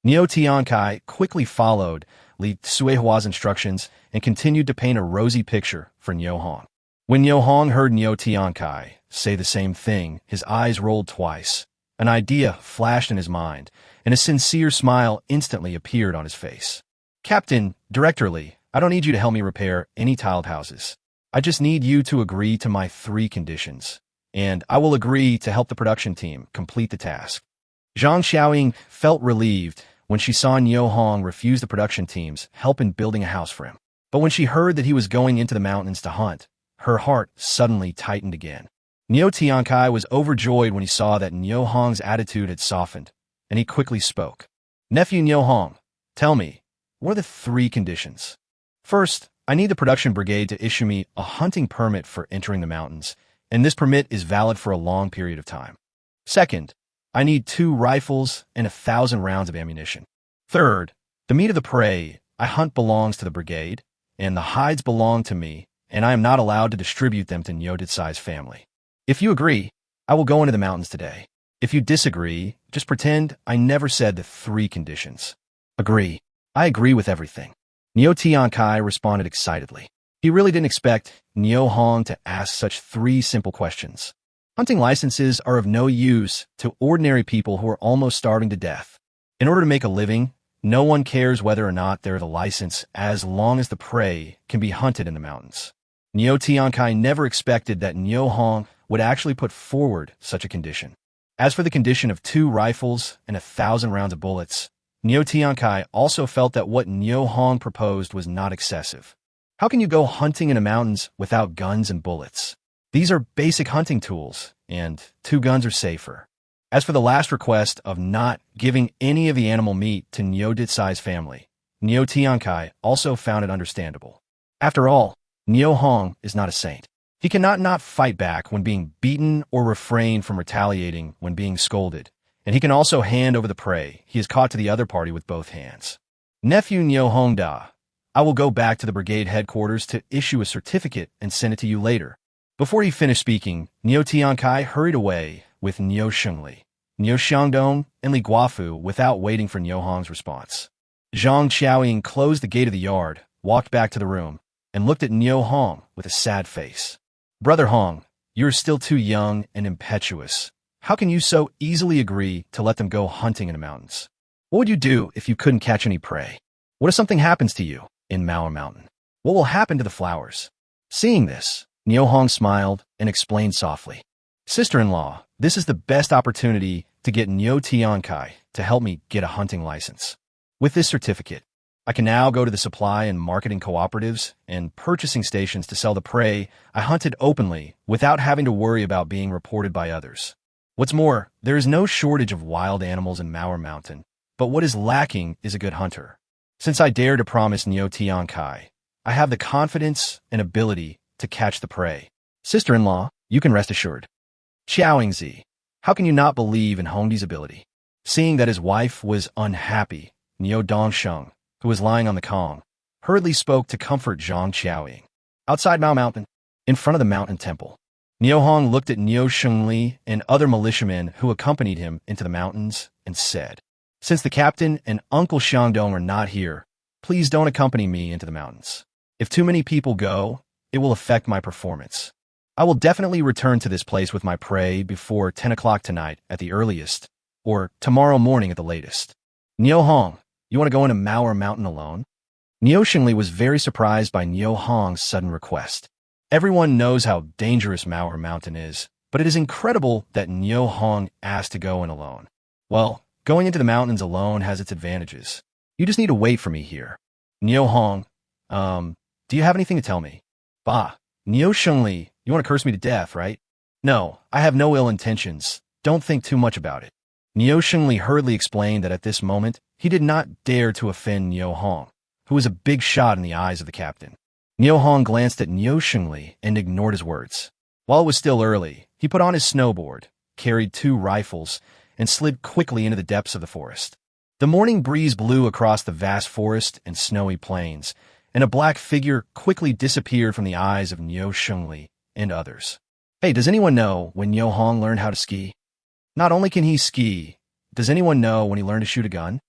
Nyo Tiankai quickly followed Li Tsuehua's instructions and continued to paint a rosy picture for Nyo Hong. When Nyo Hong heard Nyo Tiankai say the same thing, his eyes rolled twice. An idea flashed in his mind, and a sincere smile instantly appeared on his face. Captain, Director Li, I don't need you to help me repair any tiled houses. I just need you to agree to my 3 conditions, and I will agree to help the production team complete the task. Zhang Xiaoying felt relieved when she saw Nyo Hong refuse the production team's help in building a house for him. But when she heard that he was going into the mountains to hunt, her heart suddenly tightened again. Nyo Tiankai was overjoyed when he saw that Nyo Hong's attitude had softened, and he quickly spoke. Nephew Nyo Hong, tell me, what are the 3 conditions? First, I need the production brigade to issue me a hunting permit for entering the mountains, and this permit is valid for a long period of time. Second, I need 2 rifles and 1,000 rounds of ammunition. Third, the meat of the prey I hunt belongs to the brigade, and the hides belong to me, and I am not allowed to distribute them to Nyo Ditsai's family. If you agree, I will go into the mountains today. If you disagree, just pretend I never said the 3 conditions. Agree. I agree with everything. Nyo Tiankai responded excitedly. He really didn't expect Nyo Hong to ask such 3 simple questions. Hunting licenses are of no use to ordinary people who are almost starving to death. In order to make a living, no one cares whether or not they're the license as long as the prey can be hunted in the mountains. Nyo Tiankai never expected that Nyo Hong would actually put forward such a condition. As for the condition of 2 rifles and 1,000 rounds of bullets, Nyo Tiankai also felt that what Nyo Hong proposed was not excessive. How can you go hunting in the mountains without guns and bullets? These are basic hunting tools, and 2 guns are safer. As for the last request of not giving any of the animal meat to Nyo Ditsai's family, Nyo Tiankai also found it understandable. After all, Nyo Hong is not a saint. He cannot not fight back when being beaten or refrain from retaliating when being scolded, and he can also hand over the prey he has caught to the other party with both hands. Nephew Nyo Hong Da, I will go back to the brigade headquarters to issue a certificate and send it to you later. Before he finished speaking, Nyo Tiankai hurried away with Nyo Shengli, Nyo Xiangdong, and Li Guafu without waiting for Nyo Hong's response. Zhang Qiaoying closed the gate of the yard, walked back to the room, and looked at Nyo Hong with a sad face. Brother Hong, you are still too young and impetuous. How can you so easily agree to let them go hunting in the mountains? What would you do if you couldn't catch any prey? What if something happens to you in Manhwa Mountain? What will happen to the flowers? Seeing this, Nyo Hong smiled and explained softly. Sister-in-law, this is the best opportunity to get Nyo Tiankai to help me get a hunting license. With this certificate, I can now go to the supply and marketing cooperatives and purchasing stations to sell the prey I hunted openly without having to worry about being reported by others. What's more, there is no shortage of wild animals in Manhwa Mountain, but what is lacking is a good hunter. Since I dare to promise Nyo Tiankai, I have the confidence and ability to catch the prey. Sister-in-law, you can rest assured. Xiaoingzi, how can you not believe in Hongdi's ability? Seeing that his wife was unhappy, Nyo Dongsheng, who was lying on the Kong, hurriedly spoke to comfort Zhang Qiaoying. Outside Mao Mountain, in front of the mountain temple, Nyo Hong looked at Nyo Shengli and other militiamen who accompanied him into the mountains and said, Since the captain and Uncle Xiangdong are not here, please don't accompany me into the mountains. If too many people go, it will affect my performance. I will definitely return to this place with my prey before 10 o'clock tonight at the earliest, or tomorrow morning at the latest. Nyo Hong, you want to go into Manhwa Mountain alone? Nyo Shengli was very surprised by Nyo Hong's sudden request. Everyone knows how dangerous Manhwa Mountain is, but it is incredible that Nyo Hong asked to go in alone. Well, going into the mountains alone has its advantages. You just need to wait for me here. Nyo Hong, do you have anything to tell me? Bah, Nyo Shengli, you want to curse me to death, right? No, I have no ill intentions. Don't think too much about it. Nyo Shengli hurriedly explained that at this moment, he did not dare to offend Nyo Hong, who was a big shot in the eyes of the captain. Nyo Hong glanced at Nyo Shengli and ignored his words. While it was still early, he put on his snowboard, carried 2 rifles, and slid quickly into the depths of the forest. The morning breeze blew across the vast forest and snowy plains, and a black figure quickly disappeared from the eyes of Nyo Shengli and others. Hey, does anyone know when Nyo Hong learned how to ski? Not only can he ski, does anyone know when he learned to shoot a gun?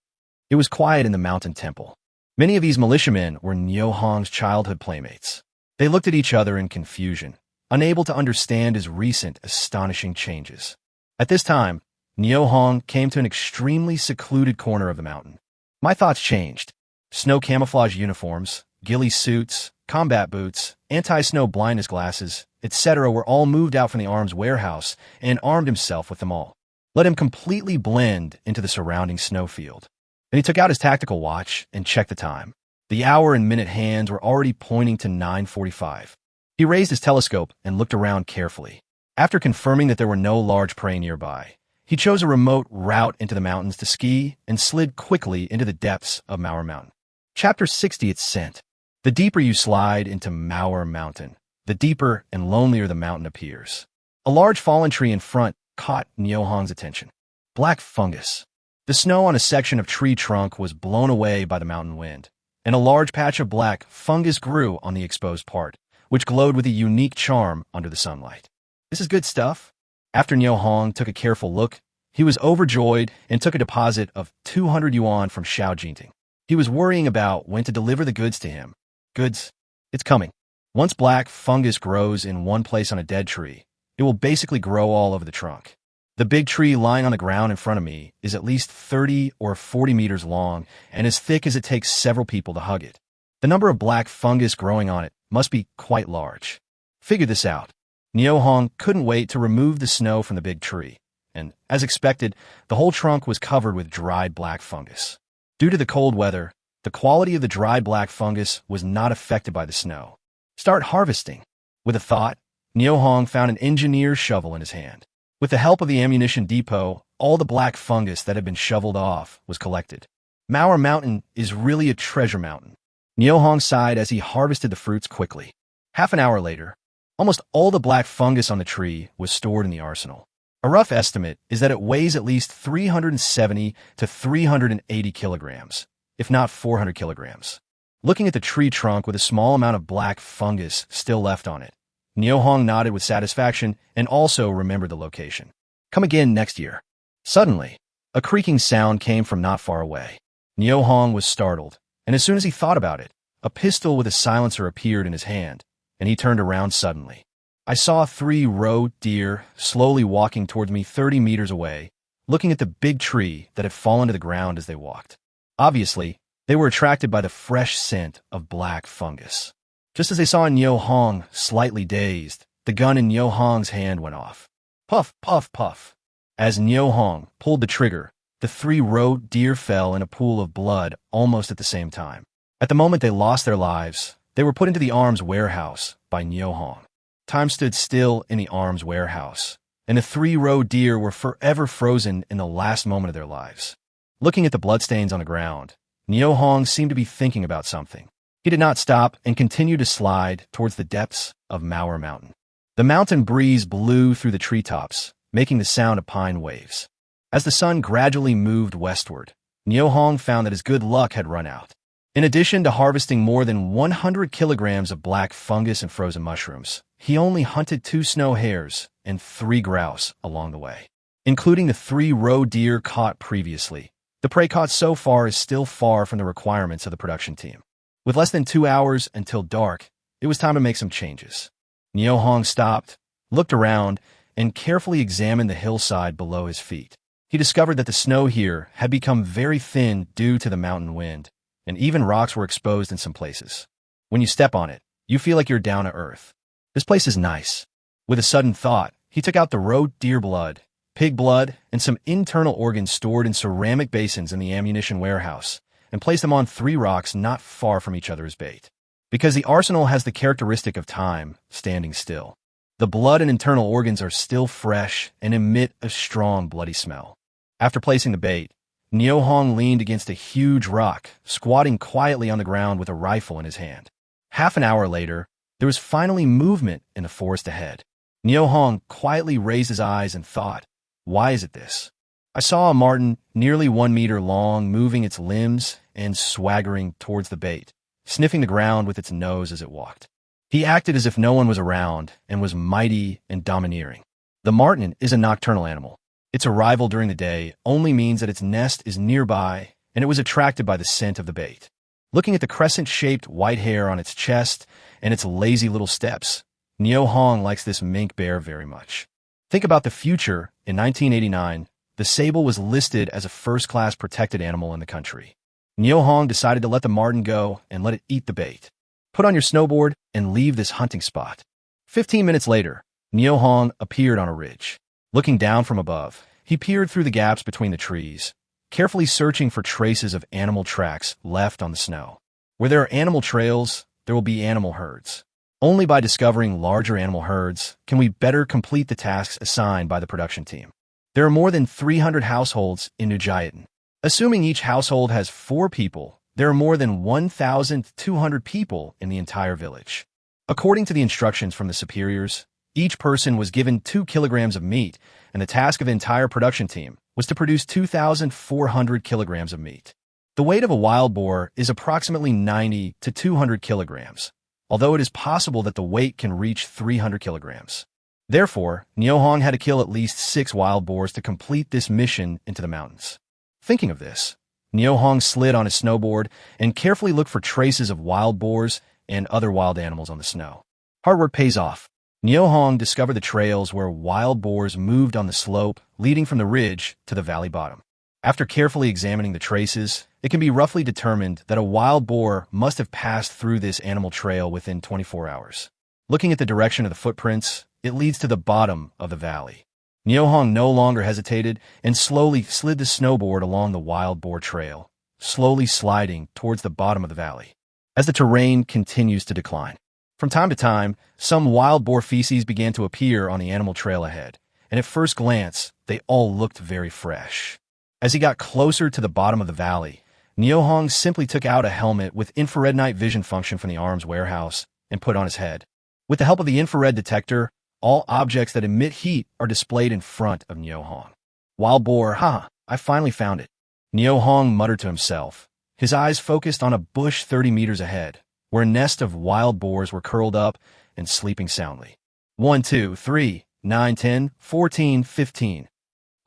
It was quiet in the mountain temple. Many of these militiamen were Nyo Hong's childhood playmates. They looked at each other in confusion, unable to understand his recent astonishing changes. At this time, Nyo Hong came to an extremely secluded corner of the mountain. My thoughts changed. Snow camouflage uniforms, ghillie suits, combat boots, anti-snow blindness glasses, etc. were all moved out from the arms warehouse and armed himself with them all. Let him completely blend into the surrounding snowfield. Then he took out his tactical watch and checked the time. The hour and minute hands were already pointing to 9:45. He raised his telescope and looked around carefully. After confirming that there were no large prey nearby, he chose a remote route into the mountains to ski and slid quickly into the depths of Manhwa Mountain. Chapter 60 Its Scent. The deeper you slide into Manhwa Mountain, the deeper and lonelier the mountain appears. A large fallen tree in front caught Nyo Hong's attention. Black fungus. The snow on a section of tree trunk was blown away by the mountain wind, and a large patch of black fungus grew on the exposed part, which glowed with a unique charm under the sunlight. This is good stuff. After Nyo Hong took a careful look, he was overjoyed and took a deposit of 200 yuan from Xiao Jinting. He was worrying about when to deliver the goods to him. Goods? It's coming. Once black fungus grows in one place on a dead tree, it will basically grow all over the trunk. The big tree lying on the ground in front of me is at least 30 or 40 meters long and as thick as it takes several people to hug it. The number of black fungus growing on it must be quite large. Figure this out. Nyo Hong couldn't wait to remove the snow from the big tree, and, as expected, the whole trunk was covered with dried black fungus. Due to the cold weather, the quality of the dried black fungus was not affected by the snow. Start harvesting. With a thought, Nio Hong found an engineer's shovel in his hand. With the help of the ammunition depot, all the black fungus that had been shoveled off was collected. Manhwa Mountain is really a treasure mountain. Nio Hong sighed as he harvested the fruits quickly. Half an hour later, almost all the black fungus on the tree was stored in the arsenal. A rough estimate is that it weighs at least 370 to 380 kilograms, if not 400 kilograms. Looking at the tree trunk with a small amount of black fungus still left on it, Nio Hong nodded with satisfaction and also remembered the location. Come again next year. Suddenly, a creaking sound came from not far away. Nio Hong was startled, and as soon as he thought about it, a pistol with a silencer appeared in his hand, and he turned around suddenly. I saw 3 roe deer slowly walking towards me 30 meters away, looking at the big tree that had fallen to the ground as they walked. Obviously, they were attracted by the fresh scent of black fungus. Just as they saw Nio Hong, slightly dazed, the gun in Nio Hong's hand went off. Puff, puff, puff. As Nio Hong pulled the trigger, the 3 roe deer fell in a pool of blood almost at the same time. At the moment they lost their lives, they were put into the arms warehouse by Nio Hong. Time stood still in the arms warehouse, and the 3 roe deer were forever frozen in the last moment of their lives. Looking at the bloodstains on the ground, Nio Hong seemed to be thinking about something. He did not stop and continued to slide towards the depths of Manhwa Mountain. The mountain breeze blew through the treetops, making the sound of pine waves. As the sun gradually moved westward, Nio Hong found that his good luck had run out. In addition to harvesting more than 100 kilograms of black fungus and frozen mushrooms, he only hunted 2 snow hares and 3 grouse along the way. Including the 3 roe deer caught previously, the prey caught so far is still far from the requirements of the production team. With less than 2 hours until dark, it was time to make some changes. Nio Hong stopped, looked around, and carefully examined the hillside below his feet. He discovered that the snow here had become very thin due to the mountain wind, and even rocks were exposed in some places. When you step on it, you feel like you're down to earth. This place is nice. With a sudden thought, he took out the roe deer blood, pig blood, and some internal organs stored in ceramic basins in the ammunition warehouse, and placed them on 3 rocks not far from each other as bait. Because the arsenal has the characteristic of time standing still. The blood and internal organs are still fresh and emit a strong bloody smell. After placing the bait, Nio Hong leaned against a huge rock, squatting quietly on the ground with a rifle in his hand. Half an hour later, there was finally movement in the forest ahead. Nio Hong quietly raised his eyes and thought, why is it this? I saw a marten nearly 1 meter long moving its limbs and swaggering towards the bait, sniffing the ground with its nose as it walked. He acted as if no one was around and was mighty and domineering. The marten is a nocturnal animal. Its arrival during the day only means that its nest is nearby, and it was attracted by the scent of the bait. Looking at the crescent-shaped white hair on its chest and its lazy little steps, Nio Hong likes this mink bear very much. Think about the future. In 1989, the sable was listed as a first-class protected animal in the country. Nio Hong decided to let the marten go and let it eat the bait. Put on your snowboard and leave this hunting spot. 15 minutes later, Nio Hong appeared on a ridge. Looking down from above, he peered through the gaps between the trees, carefully searching for traces of animal tracks left on the snow. Where there are animal trails, there will be animal herds. Only by discovering larger animal herds can we better complete the tasks assigned by the production team. There are more than 300 households in Nujayatan. Assuming each household has 4 people, there are more than 1,200 people in the entire village. According to the instructions from the superiors, each person was given 2 kilograms of meat, and the task of the entire production team was to produce 2,400 kilograms of meat. The weight of a wild boar is approximately 90 to 200 kilograms, although it is possible that the weight can reach 300 kilograms. Therefore, Nio Hong had to kill at least 6 wild boars to complete this mission into the mountains. Thinking of this, Nio Hong slid on his snowboard and carefully looked for traces of wild boars and other wild animals on the snow. Hard work pays off. Nio Hong discovered the trails where wild boars moved on the slope leading from the ridge to the valley bottom. After carefully examining the traces, it can be roughly determined that a wild boar must have passed through this animal trail within 24 hours. Looking at the direction of the footprints, it leads to the bottom of the valley. Nio Hong no longer hesitated and slowly slid the snowboard along the wild boar trail, slowly sliding towards the bottom of the valley. As the terrain continues to decline, From time to time, some wild boar feces began to appear on the animal trail ahead, and at first glance, they all looked very fresh. As he got closer to the bottom of the valley, Nyohong simply took out a helmet with infrared night vision function from the arms warehouse and put on his head. With the help of the infrared detector, all objects that emit heat are displayed in front of Nyohong. Wild boar, I finally found it. Nyohong muttered to himself, his eyes focused on a bush 30 meters ahead, where a nest of wild boars were curled up and sleeping soundly. 1, 2, 3, 9, 10, 14, 15.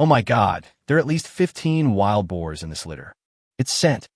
Oh my God, there are at least 15 wild boars in this litter. It's scent.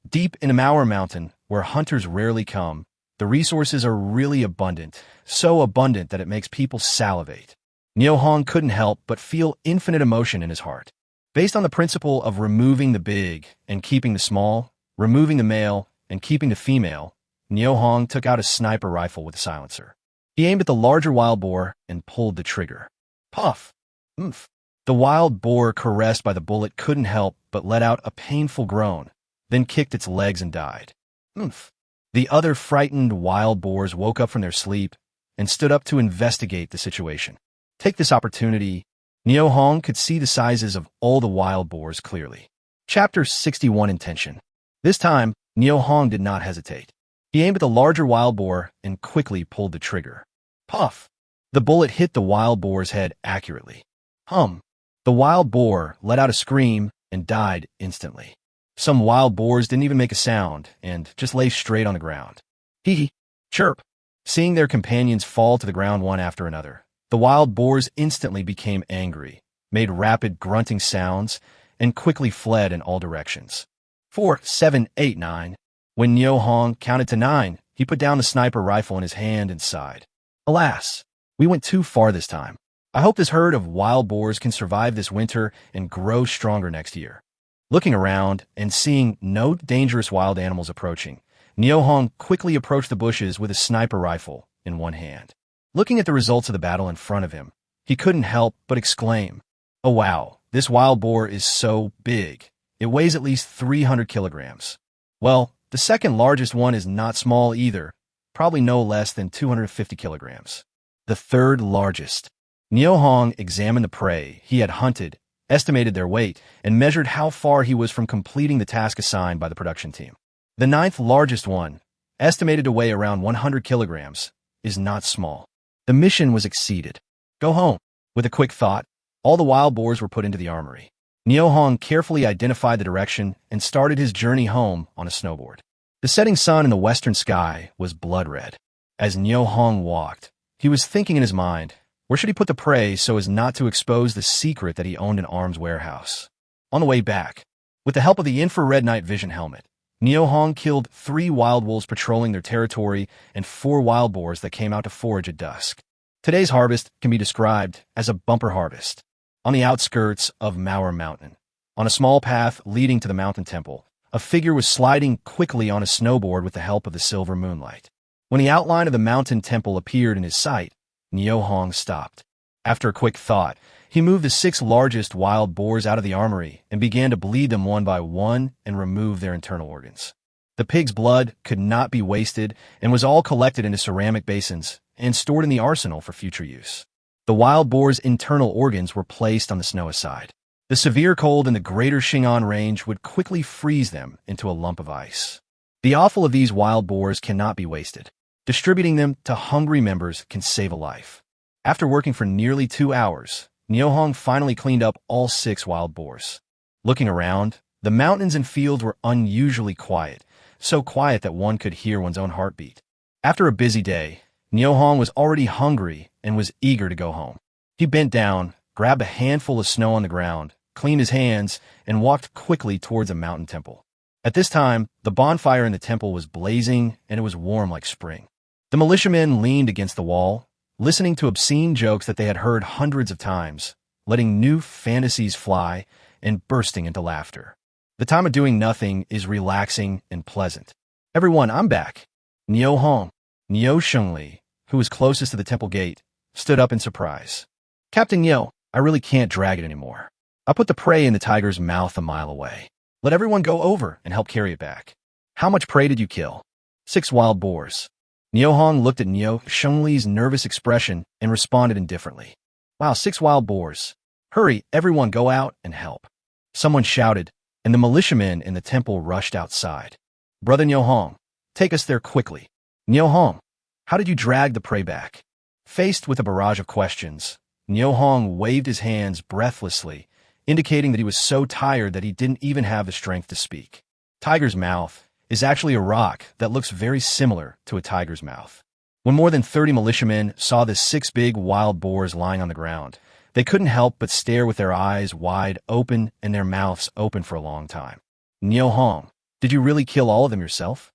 Deep in a manhwa mountain, where hunters rarely come, the resources are really abundant, so abundant that it makes people salivate. Nyohong couldn't help but feel infinite emotion in his heart. Based on the principle of removing the big and keeping the small, removing the male and keeping the female, Nyohong took out a sniper rifle with a silencer. He aimed at the larger wild boar and pulled the trigger. Puff! Oomph! The wild boar, caressed by the bullet, couldn't help but let out a painful groan, then kicked its legs and died. Oomph! The other frightened wild boars woke up from their sleep and stood up to investigate the situation. Take this opportunity. Nyohong could see the sizes of all the wild boars clearly. Chapter 61 Intention. This time, Nyohong did not hesitate. He aimed at the larger wild boar and quickly pulled the trigger. Puff! The bullet hit the wild boar's head accurately. Hum! The wild boar let out a scream and died instantly. Some wild boars didn't even make a sound and just lay straight on the ground. Hee! Chirp! Seeing their companions fall to the ground one after another, the wild boars instantly became angry, made rapid grunting sounds, and quickly fled in all directions. 4, 7, 8, 9. When Nyohong counted to 9, he put down the sniper rifle in his hand and sighed. Alas, we went too far this time. I hope this herd of wild boars can survive this winter and grow stronger next year. Looking around and seeing no dangerous wild animals approaching, Nyohong quickly approached the bushes with a sniper rifle in one hand. Looking at the results of the battle in front of him, he couldn't help but exclaim, "Oh wow, this wild boar is so big. It weighs at least 300 kilograms. Well, the second largest one is not small either, probably no less than 250 kilograms. The third largest." Nyohong examined the prey he had hunted, estimated their weight, and measured how far he was from completing the task assigned by the production team. The ninth largest one, estimated to weigh around 100 kilograms, is not small. The mission was exceeded. Go home. With a quick thought, all the wild boars were put into the armory. Nyohong carefully identified the direction and started his journey home on a snowboard. The setting sun in the western sky was blood red. As Nyohong walked, he was thinking in his mind, where should he put the prey so as not to expose the secret that he owned an arms warehouse? On the way back, with the help of the infrared night vision helmet, Nyohong killed 3 wild wolves patrolling their territory and 4 wild boars that came out to forage at dusk. Today's harvest can be described as a bumper harvest. On the outskirts of manhwa Mountain, on a small path leading to the mountain temple, a figure was sliding quickly on a snowboard with the help of the silver moonlight. When the outline of the mountain temple appeared in his sight, Nyohong stopped. After a quick thought, he moved the 6 largest wild boars out of the armory and began to bleed them one by one and remove their internal organs. The pig's blood could not be wasted and was all collected into ceramic basins and stored in the arsenal for future use. The wild boar's internal organs were placed on the snow aside. The severe cold in the greater Shingon range would quickly freeze them into a lump of ice. The offal of these wild boars cannot be wasted. Distributing them to hungry members can save a life. After working for nearly 2 hours, Nyohong finally cleaned up all 6 wild boars. Looking around, the mountains and fields were unusually quiet, so quiet that one could hear one's own heartbeat. After a busy day, Nyohong was already hungry and was eager to go home. He bent down, grabbed a handful of snow on the ground, cleaned his hands, and walked quickly towards a mountain temple. At this time, the bonfire in the temple was blazing and it was warm like spring. The militiamen leaned against the wall, listening to obscene jokes that they had heard hundreds of times, letting new fantasies fly, and bursting into laughter. The time of doing nothing is relaxing and pleasant. "Everyone, I'm back." Nyohong, Nyo Shengli, who was closest to the temple gate, stood up in surprise. "Captain Nyo, I really can't drag it anymore. I put the prey in the tiger's mouth a mile away. Let everyone go over and help carry it back." "How much prey did you kill?" 6 wild boars. Niu Hong looked at Niu Shengli's nervous expression and responded indifferently. Wow, 6 wild boars. Hurry, everyone go out and help. Someone shouted, and the militiamen in the temple rushed outside. Brother Niu Hong, take us there quickly. Niu Hong, how did you drag the prey back? Faced with a barrage of questions, Niu Hong waved his hands breathlessly, indicating that he was so tired that he didn't even have the strength to speak. Tiger's mouth is actually a rock that looks very similar to a tiger's mouth. When more than 30 militiamen saw the 6 big wild boars lying on the ground, they couldn't help but stare with their eyes wide open and their mouths open for a long time. Niu Hong, did you really kill all of them yourself?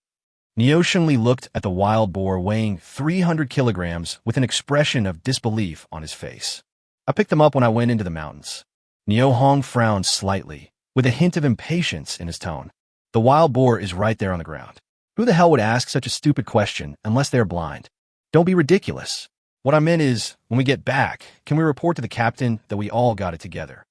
Niu Shengli looked at the wild boar weighing 300 kilograms with an expression of disbelief on his face. I picked them up when I went into the mountains. Niu Hong frowned slightly, with a hint of impatience in his tone. The wild boar is right there on the ground. Who the hell would ask such a stupid question unless they're blind? Don't be ridiculous. What I meant is, when we get back, can we report to the captain that we all got it together?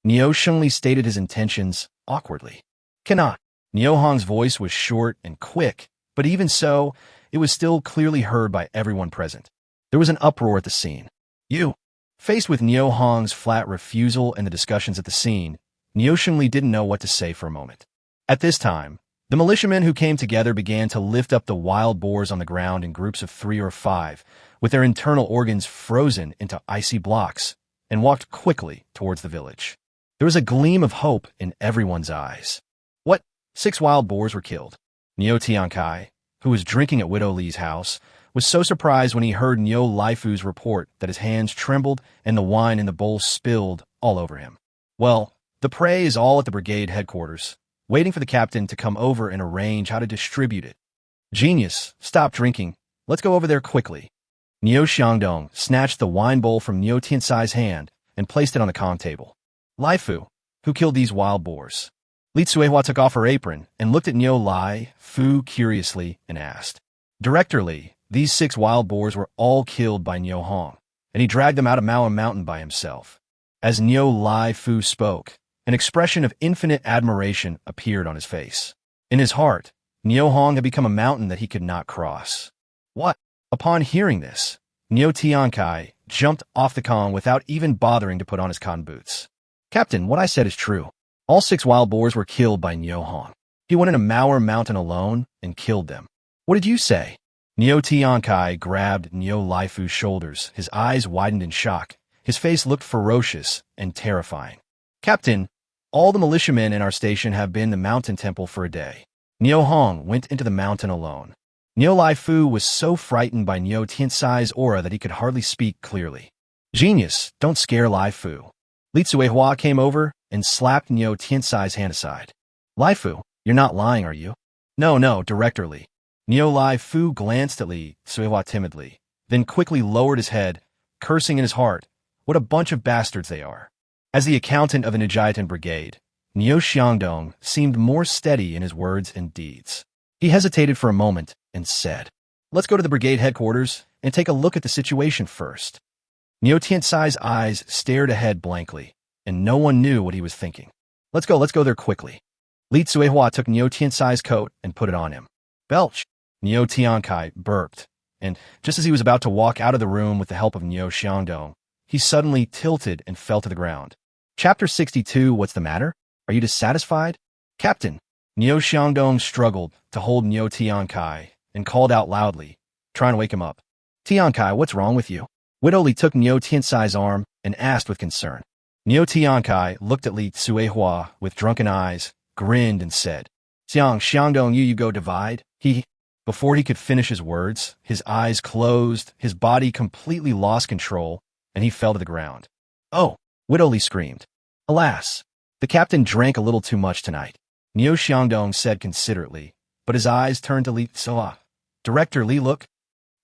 Niu Shengli stated his intentions awkwardly. Cannot. Niu Hong's voice was short and quick, but even so, it was still clearly heard by everyone present. There was an uproar at the scene. You. Faced with Niu Hong's flat refusal and the discussions at the scene, Niu Shengli didn't know what to say for a moment. At this time, the militiamen who came together began to lift up the wild boars on the ground in groups of 3 or 5, with their internal organs frozen into icy blocks, and walked quickly towards the village. There was a gleam of hope in everyone's eyes. What? 6 wild boars were killed. Niu Tiankai, who was drinking at Widow Li's house, was so surprised when he heard Niu Laifu's report that his hands trembled and the wine in the bowl spilled all over him. Well, the prey is all at the brigade headquarters, waiting for the captain to come over and arrange how to distribute it. Genius, stop drinking. Let's go over there quickly. Niu Xiangdong snatched the wine bowl from Niu Tiansai's hand and placed it on the Kong table. Laifu, who killed these wild boars? Li Tsuehua took off her apron and looked at Niu Laifu curiously and asked. Director Li, these 6 wild boars were all killed by Niu Hong, and he dragged them out of Mao Mountain by himself. As Niu Laifu spoke, an expression of infinite admiration appeared on his face. In his heart, Niu Hong had become a mountain that he could not cross. What? Upon hearing this, Niu Tiankai jumped off the Kong without even bothering to put on his cotton boots. Captain, what I said is true. All 6 wild boars were killed by Niu Hong. He went into Mao Mountain alone and killed them. What did you say? Niu Tiankai grabbed Niu Laifu's shoulders. His eyes widened in shock. His face looked ferocious and terrifying. Captain, all the militiamen in our station have been in the mountain temple for a day. Niu Hong went into the mountain alone. Niu Laifu was so frightened by Niu Tiansai's aura that he could hardly speak clearly. Genius, don't scare Laifu. Li Tsuehua came over and slapped Niu Tiansai's hand aside. Laifu, you're not lying, are you? No, Director Li. Niu Laifu glanced at Li Tsuehua timidly, then quickly lowered his head, cursing in his heart. What a bunch of bastards they are. As the accountant of an Ajiatan brigade, Niu Xiangdong seemed more steady in his words and deeds. He hesitated for a moment and said, Let's go to the brigade headquarters and take a look at the situation first. Niu Tiansai's eyes stared ahead blankly, and no one knew what he was thinking. Let's go there quickly. Li Tsuehua took Niu Tiansai's coat and put it on him. Belch! Niu Tiankai burped, and just as he was about to walk out of the room with the help of Niu Xiangdong, he suddenly tilted and fell to the ground. Chapter 62, What's the matter? Are you dissatisfied? Captain! Niu Xiangdong struggled to hold Niu Tiankai and called out loudly, trying to wake him up. Tiankai, what's wrong with you? Widow Li took Niu Tiansai's arm and asked with concern. Niu Tiankai looked at Li Tsuehua with drunken eyes, grinned and said, Xiangdong, you go divide? Before he could finish his words, his eyes closed, his body completely lost control, and he fell to the ground. Oh! Widow Li screamed. Alas! The captain drank a little too much tonight, Niu Xiangdong said considerately, but his eyes turned to Li Tsuehua. Director Li, look.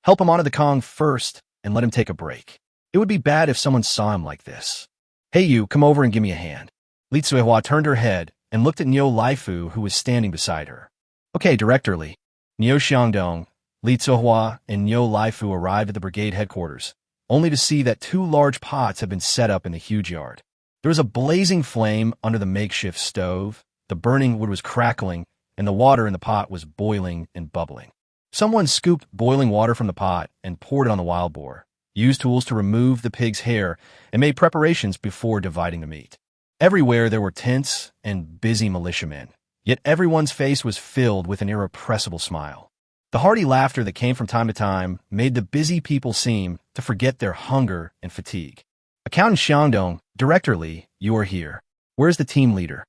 Help him onto the Kong first and let him take a break. It would be bad if someone saw him like this. Hey you, come over and give me a hand. Li Tsuehua turned her head and looked at Niu Laifu, who was standing beside her. Okay, Director Li. Niu Xiangdong, Li Tsuehua, and Niu Laifu arrived at the brigade headquarters, only to see that 2 large pots had been set up in the huge yard. There was a blazing flame under the makeshift stove, the burning wood was crackling, and the water in the pot was boiling and bubbling. Someone scooped boiling water from the pot and poured it on the wild boar, used tools to remove the pig's hair, and made preparations before dividing the meat. Everywhere there were tents and busy militiamen, yet everyone's face was filled with an irrepressible smile. The hearty laughter that came from time to time made the busy people seem to forget their hunger and fatigue. Accountant Xiangdong, Director Li, you are here. Where's the team leader?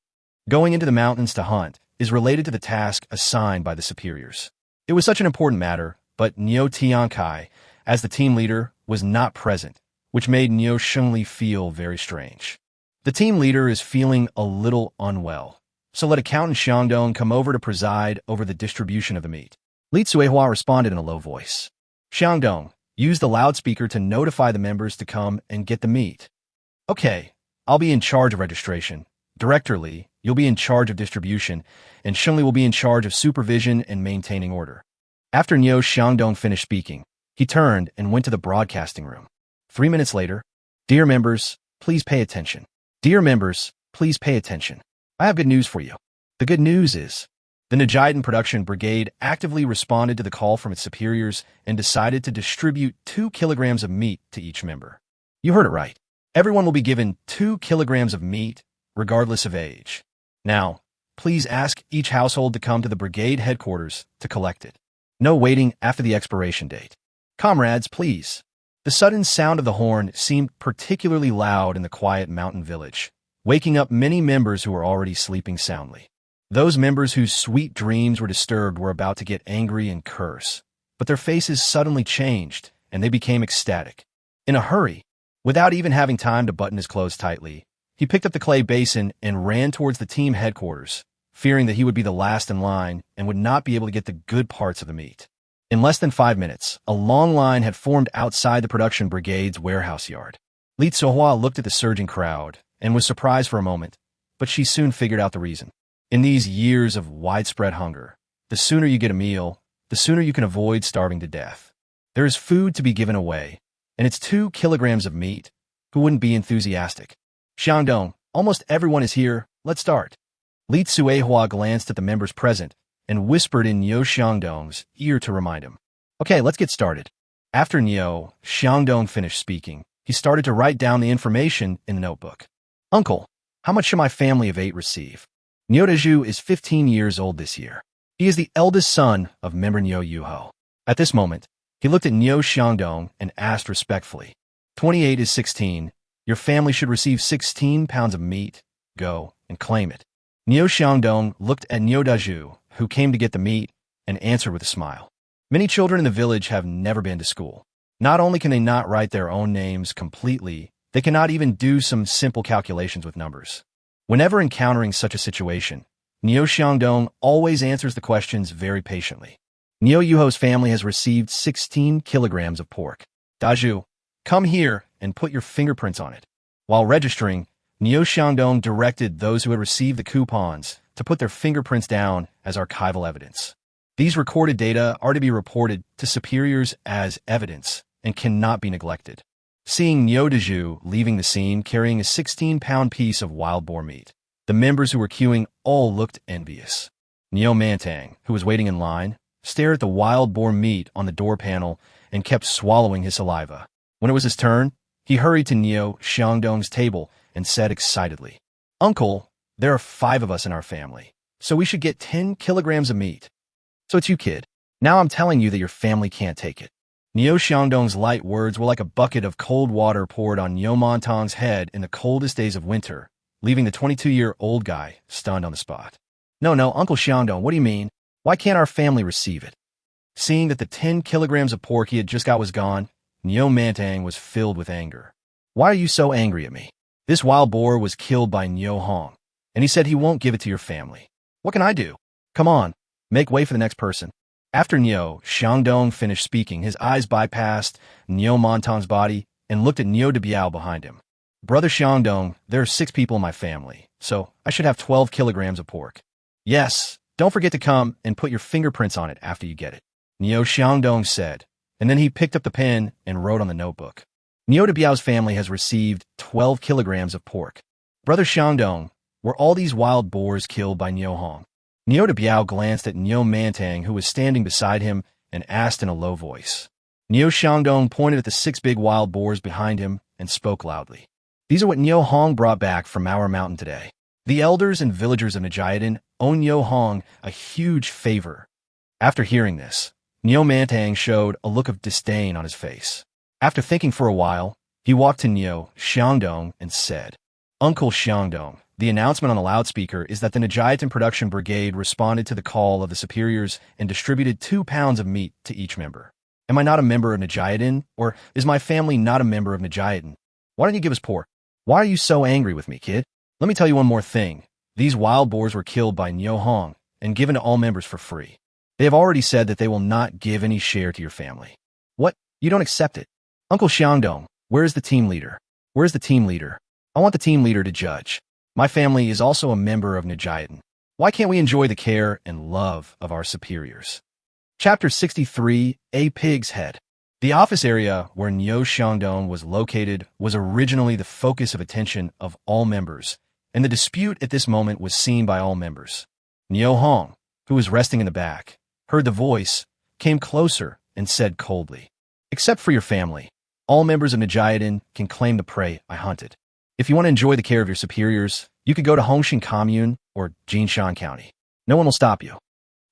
Going into the mountains to hunt is related to the task assigned by the superiors. It was such an important matter, but Niu Tiankai, as the team leader, was not present, which made Niu Shengli feel very strange. The team leader is feeling a little unwell, so let Accountant Xiangdong come over to preside over the distribution of the meat. Li Cuihua responded in a low voice. Xiangdong, use the loudspeaker to notify the members to come and get the meat. Okay, I'll be in charge of registration. Director Li, you'll be in charge of distribution, and Shengli will be in charge of supervision and maintaining order. After Niu Xiangdong finished speaking, he turned and went to the broadcasting room. 3 minutes later, dear members, please pay attention. Dear members, please pay attention. I have good news for you. The good news is, the Najidan Production Brigade actively responded to the call from its superiors and decided to distribute 2 kilograms of meat to each member. You heard it right. Everyone will be given 2 kilograms of meat, regardless of age. Now, please ask each household to come to the brigade headquarters to collect it. No waiting after the expiration date. Comrades, please. The sudden sound of the horn seemed particularly loud in the quiet mountain village, waking up many members who were already sleeping soundly. Those members whose sweet dreams were disturbed were about to get angry and curse, but their faces suddenly changed, and they became ecstatic. In a hurry, without even having time to button his clothes tightly, he picked up the clay basin and ran towards the team headquarters, fearing that he would be the last in line and would not be able to get the good parts of the meat. In less than 5 minutes, a long line had formed outside the production brigade's warehouse yard. Li Cuihua looked at the surging crowd and was surprised for a moment, but she soon figured out the reason. In these years of widespread hunger, the sooner you get a meal, the sooner you can avoid starving to death. There is food to be given away, and it's 2 kilograms of meat. Who wouldn't be enthusiastic? Xiangdong, almost everyone is here. Let's start. Li Cuihua glanced at the members present and whispered in Niu Xiangdong's ear to remind him. Okay, let's get started. After Niu Xiangdong finished speaking, he started to write down the information in the notebook. Uncle, how much should my family of 8 receive? Niu Dezhu is 15 years old this year. He is the eldest son of member Niu Yuho. At this moment, he looked at Niu Xiangdong and asked respectfully, 28 is 16. Your family should receive 16 pounds of meat. Go and claim it. Niu Xiangdong looked at Niu Dezhu, who came to get the meat, and answered with a smile. Many children in the village have never been to school. Not only can they not write their own names completely, they cannot even do some simple calculations with numbers. Whenever encountering such a situation, Niu Xiangdong always answers the questions very patiently. Niu Yuho's family has received 16 kilograms of pork. Dezhu, come here and put your fingerprints on it. While registering, Niu Xiangdong directed those who had received the coupons to put their fingerprints down as archival evidence. These recorded data are to be reported to superiors as evidence and cannot be neglected. Seeing Niu Dezhu leaving the scene carrying a 16-pound piece of wild boar meat, the members who were queuing all looked envious. Niu Mantang, who was waiting in line, stared at the wild boar meat on the door panel and kept swallowing his saliva. When it was his turn, he hurried to Niu Xiangdong's table and said excitedly, Uncle, there are 5 of us in our family, so we should get 10 kilograms of meat. So it's you, kid. Now I'm telling you that your family can't take it. Niu Xiangdong's light words were like a bucket of cold water poured on Niu Mantang's head in the coldest days of winter, leaving the 22-year-old guy stunned on the spot. No, Uncle Xiangdong, what do you mean? Why can't our family receive it? Seeing that the 10 kilograms of pork he had just got was gone, Niu Mantang was filled with anger. Why are you so angry at me? This wild boar was killed by Niu Hong, and he said he won't give it to your family. What can I do? Come on, make way for the next person. After Niu Xiangdong finished speaking, his eyes bypassed Niu Mantang's body and looked at Niu Debiao behind him. Brother Xiangdong, there are 6 people in my family, so I should have 12 kilograms of pork. Yes, don't forget to come and put your fingerprints on it after you get it, Niu Xiangdong said, and then he picked up the pen and wrote on the notebook. Niu Debiao's family has received 12 kilograms of pork. Brother Xiangdong, were all these wild boars killed by Niu Hong? Niu Debiao glanced at Niu Mantang, who was standing beside him, and asked in a low voice. Neo Xiangdong pointed at the 6 big wild boars behind him and spoke loudly. These are what Neo Hong brought back from our mountain today. The elders and villagers of Najiaden owe Neo Hong a huge favor. After hearing this, Neo Mantang showed a look of disdain on his face. After thinking for a while, he walked to Neo Xiangdong and said, Uncle Xiangdong, the announcement on the loudspeaker is that the Najiaden Production Brigade responded to the call of the superiors and distributed 2 pounds of meat to each member. Am I not a member of Najiaden, or is my family not a member of Najiaden? Why don't you give us pork? Why are you so angry with me, kid? Let me tell you one more thing. These wild boars were killed by Neo Hong and given to all members for free. They have already said that they will not give any share to your family. What? You don't accept it? Uncle Xiangdong, where is the team leader? Where is the team leader? I want the team leader to judge. My family is also a member of Najiaden. Why can't we enjoy the care and love of our superiors? Chapter 63, A Pig's Head. The office area where Neo Xiangdong was located was originally the focus of attention of all members, and the dispute at this moment was seen by all members. Neo Hong, who was resting in the back, heard the voice, came closer, and said coldly, Except for your family, all members of Najiaden can claim the prey I hunted. If you want to enjoy the care of your superiors, you could go to Hongshan Commune or Jinshan County. No one will stop you.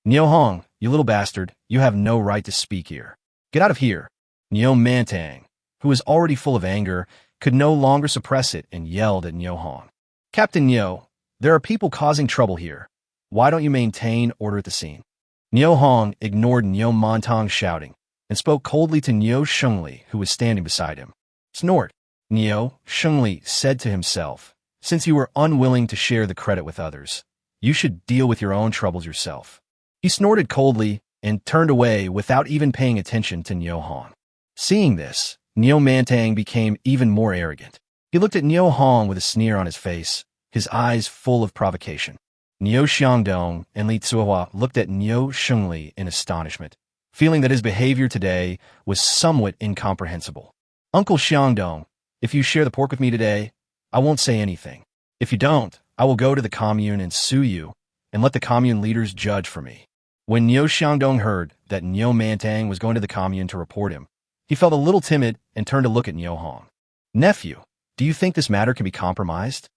Neo Hong, you little bastard, you have no right to speak here. Get out of here. Neo Mantang, who was already full of anger, could no longer suppress it and yelled at Neo Hong. Captain Neo, there are people causing trouble here. Why don't you maintain order at the scene? Neo Hong ignored Neo Mantang's shouting and spoke coldly to Neo Shengli, who was standing beside him. Snort. Neo Shengli said to himself, Since you were unwilling to share the credit with others, you should deal with your own troubles yourself. He snorted coldly and turned away without even paying attention to Neo Hong. Seeing this, Neo Mantang became even more arrogant. He looked at Neo Hong with a sneer on his face, his eyes full of provocation. Neo Xiangdong and Li Tsuhua looked at Neo Shengli in astonishment, feeling that his behavior today was somewhat incomprehensible. Uncle Xiangdong, if you share the pork with me today, I won't say anything. If you don't, I will go to the commune and sue you and let the commune leaders judge for me. When Neo Xiangdong heard that Neo Mantang was going to the commune to report him, he felt a little timid and turned to look at Neo Hong. Nephew, do you think this matter can be compromised?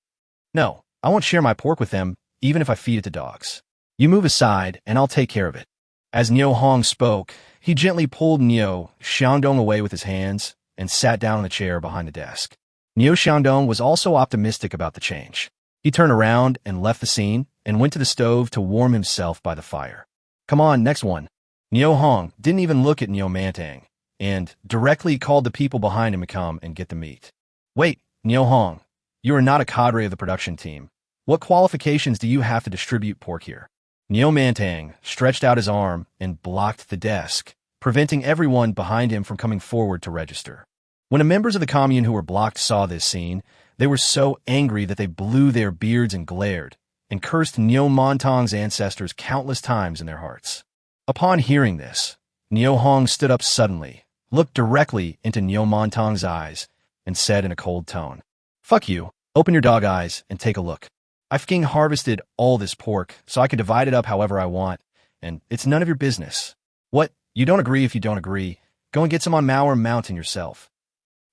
No, I won't share my pork with them, even if I feed it to dogs. You move aside and I'll take care of it. As Neo Hong spoke, he gently pulled Neo Xiangdong away with his hands and sat down on the chair behind the desk. Neo Xiangdong was also optimistic about the change. He turned around and left the scene and went to the stove to warm himself by the fire. Come on, next one. Neo Hong didn't even look at Neo Mantang and directly called the people behind him to come and get the meat. Wait, Neo Hong, you are not a cadre of the production team. What qualifications do you have to distribute pork here? Neo Mantang stretched out his arm and blocked the desk, preventing everyone behind him from coming forward to register. When the members of the commune who were blocked saw this scene, they were so angry that they blew their beards and glared, and cursed Neo Mantang's ancestors countless times in their hearts. Upon hearing this, Neo Hong stood up suddenly, looked directly into Neo Mantang's eyes, and said in a cold tone, Fuck you, open your dog eyes and take a look. I've fucking harvested all this pork so I can divide it up however I want, and it's none of your business. What? You don't agree if you don't agree. Go and get some on Mauer Mountain yourself.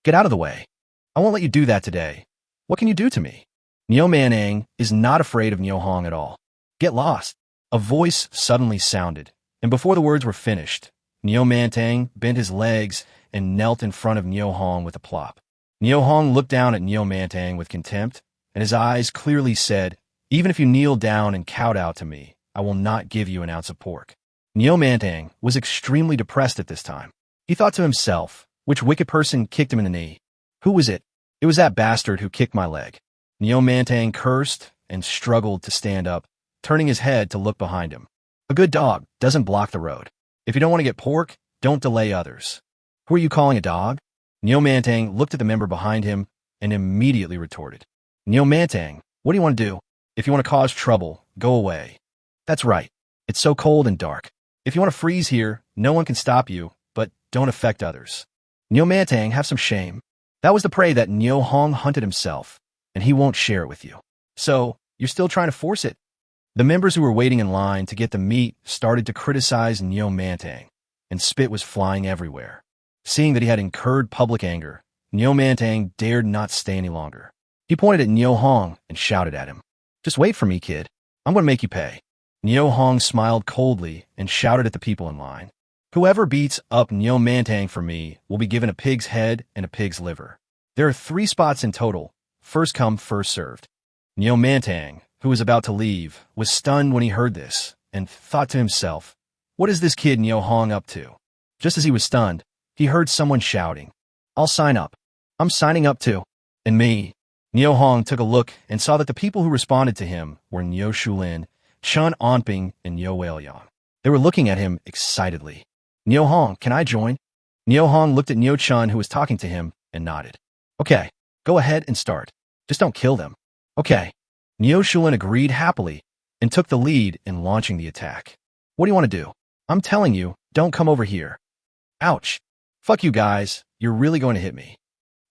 Get out of the way. I won't let you do that today. What can you do to me? Neo Manang is not afraid of Neo Hong at all. Get lost. A voice suddenly sounded, and before the words were finished, Neo Mantang bent his legs and knelt in front of Neo Hong with a plop. Neo Hong looked down at Neo Mantang with contempt, and his eyes clearly said, Even if you kneel down and kowtow to me, I will not give you an ounce of pork. Neo Mantang was extremely depressed at this time. He thought to himself, which wicked person kicked him in the knee? Who was it? It was that bastard who kicked my leg. Neo Mantang cursed and struggled to stand up, turning his head to look behind him. A good dog doesn't block the road. If you don't want to get pork, don't delay others. Who are you calling a dog? Neo Mantang looked at the member behind him and immediately retorted. Neo Mantang, what do you want to do? If you want to cause trouble, go away. That's right. It's so cold and dark. If you want to freeze here, no one can stop you, but don't affect others. Neo Mantang, have some shame. That was the prey that Neo Hong hunted himself, and he won't share it with you. So, you're still trying to force it? The members who were waiting in line to get the meat started to criticize Neo Mantang, and spit was flying everywhere. Seeing that he had incurred public anger, Neo Mantang dared not stay any longer. He pointed at Neo Hong and shouted at him, "Just wait for me, kid. I'm going to make you pay." Neo Hong smiled coldly and shouted at the people in line, "Whoever beats up Neo Mantang for me will be given a pig's head and a pig's liver. There are 3 spots in total, first come, first served." Neo Mantang, who was about to leave, was stunned when he heard this and thought to himself, "What is this kid Neo Hong up to?" Just as he was stunned, he heard someone shouting, "I'll sign up. I'm signing up too." "And me." Neo Hong took a look and saw that the people who responded to him were Neo Shulin, Chun Onping, and Neo Whaleyong. They were looking at him excitedly. "Neo Hong, can I join?" Neo Hong looked at Neo Chun, who was talking to him, and nodded. "Okay, go ahead and start. Just don't kill them." "Okay." Neo Shulin agreed happily and took the lead in launching the attack. "What do you want to do? I'm telling you, don't come over here." "Ouch. Fuck you guys, you're really going to hit me."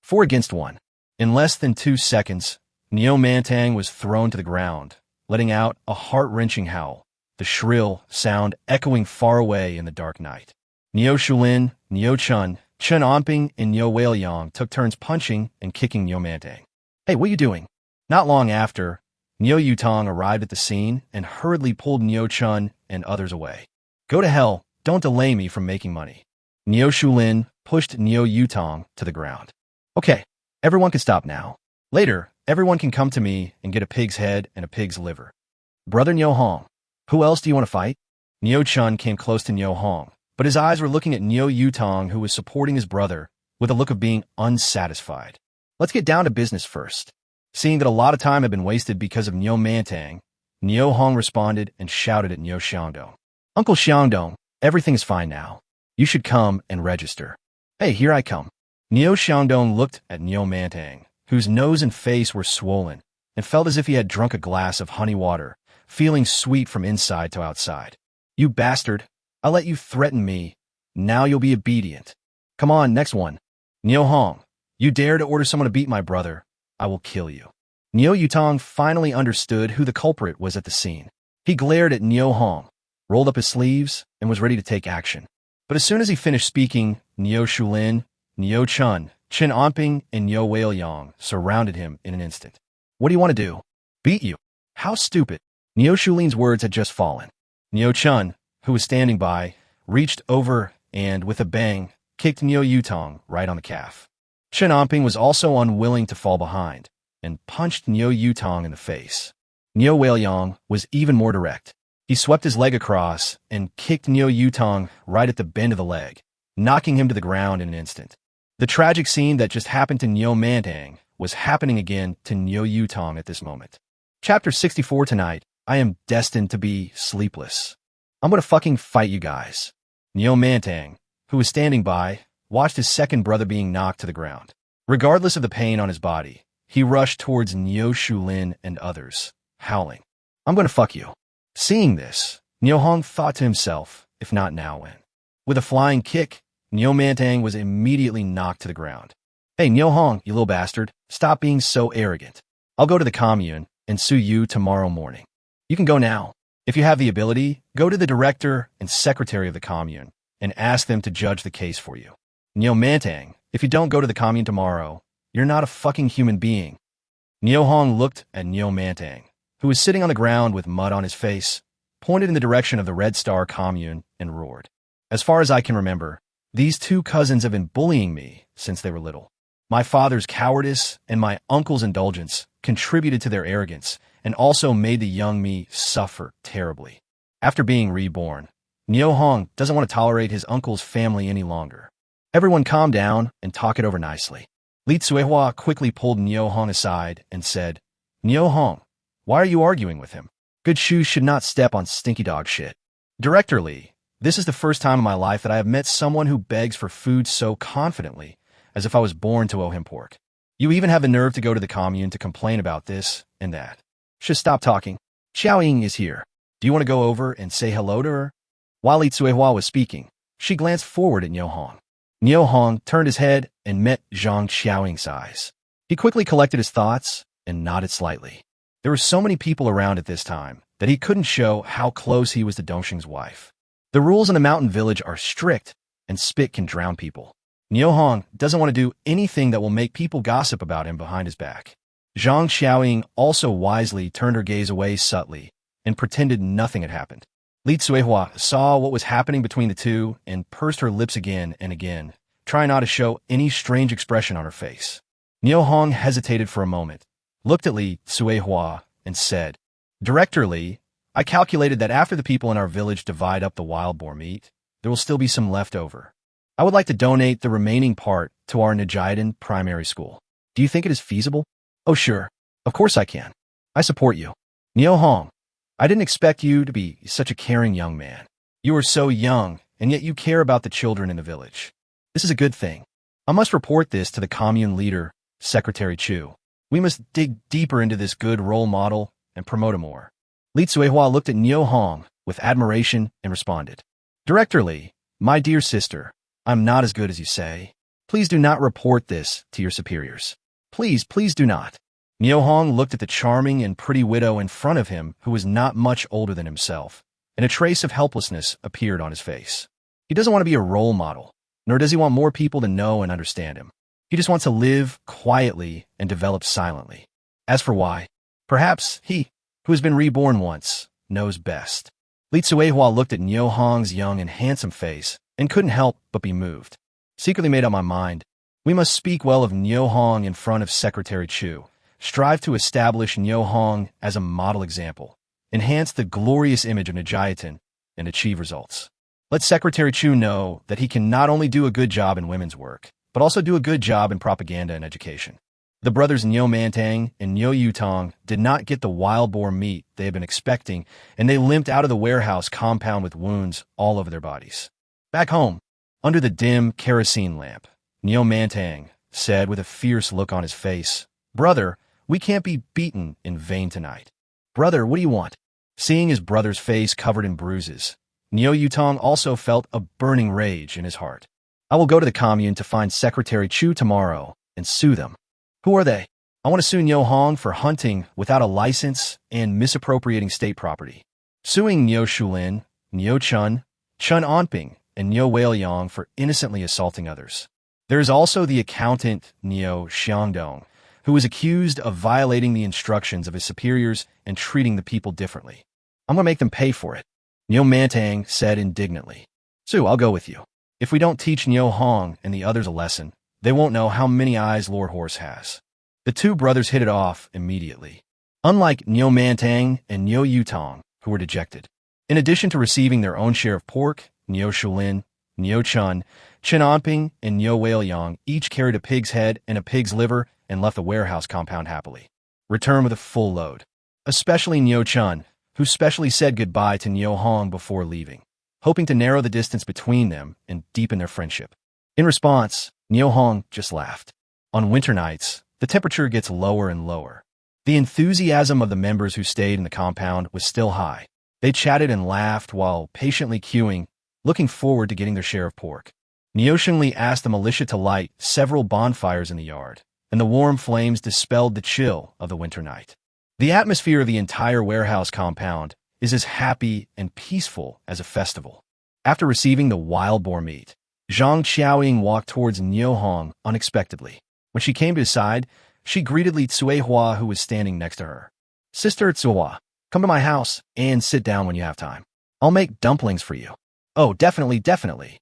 4 against 1. In less than 2 seconds, Neo Mantang was thrown to the ground, letting out a heart-wrenching howl, the shrill sound echoing far away in the dark night. Neo Shulin, Neo Chun, Chun Onping, and Neo Whaleyong took turns punching and kicking Neo Mantang. "Hey, what are you doing?" Not long after, Neo Yutong arrived at the scene and hurriedly pulled Neo Chun and others away. "Go to hell, don't delay me from making money." Neo Shulin pushed Neo Yutong to the ground. "Okay, everyone can stop now. Later, everyone can come to me and get a pig's head and a pig's liver." "Brother Neo Hong, who else do you want to fight?" Neo Chun came close to Neo Hong, but his eyes were looking at Neo Yutong, who was supporting his brother, with a look of being unsatisfied. "Let's get down to business first." Seeing that a lot of time had been wasted because of Neo Mantang, Neo Hong responded and shouted at Neo Xiangdong. "Uncle Xiangdong, everything is fine now. You should come and register." "Hey, here I come." Neo Xiangdong looked at Neo Mantang, whose nose and face were swollen, and felt as if he had drunk a glass of honey water, feeling sweet from inside to outside. "You bastard, I let you threaten me. Now you'll be obedient. Come on, next one." "Neo Hong, you dare to order someone to beat my brother, I will kill you." Neo Yutong finally understood who the culprit was at the scene. He glared at Neo Hong, rolled up his sleeves, and was ready to take action. But as soon as he finished speaking, Neo Shulin, Neo Chun, Chin Onping, and Neo Whaleyong surrounded him in an instant. "What do you want to do?" "Beat you." "How stupid." Neo Shulin's words had just fallen. Neo Chun, who was standing by, reached over and, with a bang, kicked Neo Yutong right on the calf. Chin Onping was also unwilling to fall behind and punched Neo Yutong in the face. Neo Whaleyong was even more direct. He swept his leg across and kicked Neo Yutong right at the bend of the leg, knocking him to the ground in an instant. The tragic scene that just happened to Neo Mantang was happening again to Neo Yutong at this moment. Chapter 64 tonight, I am destined to be sleepless. I'm gonna fucking fight you guys. Neo Mantang, who was standing by, watched his second brother being knocked to the ground. Regardless of the pain on his body, he rushed towards Neo Shulin and others, howling, "I'm gonna fuck you." Seeing this, Neo Hong thought to himself, if not now, when? With a flying kick, Neo Mantang was immediately knocked to the ground. "Hey, Neo Hong, you little bastard, stop being so arrogant. I'll go to the commune and sue you tomorrow morning. You can go now. If you have the ability, go to the director and secretary of the commune and ask them to judge the case for you. Neo Mantang, if you don't go to the commune tomorrow, you're not a fucking human being." Neo Hong looked at Neo Mantang, who was sitting on the ground with mud on his face, pointed in the direction of the Red Star commune, and roared. "As far as I can remember, these 2 cousins have been bullying me since they were little. My father's cowardice and my uncle's indulgence contributed to their arrogance and also made the young me suffer terribly. After being reborn, Neo Hong doesn't want to tolerate his uncle's family any longer. Everyone calm down and talk it over nicely." Li Tsuehua quickly pulled Neo Hong aside and said, "Neo Hong, why are you arguing with him? Good shoes should not step on stinky dog shit." "Director Li, this is the first time in my life that I have met someone who begs for food so confidently, as if I was born to owe him pork. You even have the nerve to go to the commune to complain about this and that. Should stop talking. Xiao Ying is here. Do you want to go over and say hello to her?" While Li Tsuehua was speaking, she glanced forward at Neo Hong. Neo Hong turned his head and met Zhang Xiaoying's eyes. He quickly collected his thoughts and nodded slightly. There were so many people around at this time that he couldn't show how close he was to Dongxing's wife. The rules in the mountain village are strict, and spit can drown people. Niu Hong doesn't want to do anything that will make people gossip about him behind his back. Zhang Xiaoying also wisely turned her gaze away subtly and pretended nothing had happened. Li Tsuehua saw what was happening between the two and pursed her lips again and again, trying not to show any strange expression on her face. Niu Hong hesitated for a moment, looked at Li Tsuehua, and said, "Director Li, I calculated that after the people in our village divide up the wild boar meat, there will still be some left over. I would like to donate the remaining part to our Nijidan primary school. Do you think it is feasible?" "Oh, sure. Of course I can. I support you." "Niu Hong, I didn't expect you to be such a caring young man. You are so young, and yet you care about the children in the village. This is a good thing. I must report this to the commune leader, Secretary Chu. We must dig deeper into this good role model and promote him more." Li Tsuehua looked at Niu Hong with admiration and responded, "Director Li, my dear sister, I'm not as good as you say. Please do not report this to your superiors. Please, please do not." Niu Hong looked at the charming and pretty widow in front of him who was not much older than himself, and a trace of helplessness appeared on his face. He doesn't want to be a role model, nor does he want more people to know and understand him. He just wants to live quietly and develop silently. As for why, perhaps he, who has been reborn once, knows best. Li Tsuehua looked at Niu Hong's young and handsome face and couldn't help but be moved. Secretly made up my mind, we must speak well of Niu Hong in front of Secretary Chu, strive to establish Niu Hong as a model example, enhance the glorious image of Nijiatan, and achieve results. Let Secretary Chu know that he can not only do a good job in women's work, but also do a good job in propaganda and education. The brothers Niu Mantang and Niu Yutong did not get the wild boar meat they had been expecting, and they limped out of the warehouse compound with wounds all over their bodies. Back home, under the dim kerosene lamp, Niu Mantang said with a fierce look on his face, "Brother, we can't be beaten in vain tonight. Brother, what do you want?" Seeing his brother's face covered in bruises, Niu Yutong also felt a burning rage in his heart. "I will go to the commune to find Secretary Chu tomorrow and sue them." "Who are they?" "I want to sue Niu Hong for hunting without a license and misappropriating state property. Suing Niu Shulin, Niu Chun, Chun Onping, and Niu Weiliang for innocently assaulting others. There is also the accountant Niu Xiangdong, who was accused of violating the instructions of his superiors and treating the people differently. I'm going to make them pay for it." Niu Mantang said indignantly. "Sue, I'll go with you. If we don't teach Niu Hong and the others a lesson, they won't know how many eyes Lord Horse has." The two brothers hit it off immediately, unlike Niu Mantang and Niu Yutong, who were dejected. In addition to receiving their own share of pork, Niu Shulin, Niu Chun, Chen Anping, and Niu Weiliang each carried a pig's head and a pig's liver and left the warehouse compound happily, returned with a full load. Especially Niu Chun, who specially said goodbye to Niu Hong before leaving, hoping to narrow the distance between them and deepen their friendship. In response, Niu Hong just laughed. On winter nights, the temperature gets lower and lower. The enthusiasm of the members who stayed in the compound was still high. They chatted and laughed while patiently queuing, looking forward to getting their share of pork. Niu Shengli asked the militia to light several bonfires in the yard, and the warm flames dispelled the chill of the winter night. The atmosphere of the entire warehouse compound is as happy and peaceful as a festival. After receiving the wild boar meat, Zhang Xiaoying walked towards Niu Hong unexpectedly. When she came to his side, she greeted Li Tsuehua, who was standing next to her. "Sister Tsuehua, come to my house and sit down when you have time. I'll make dumplings for you." "Oh, definitely, definitely,"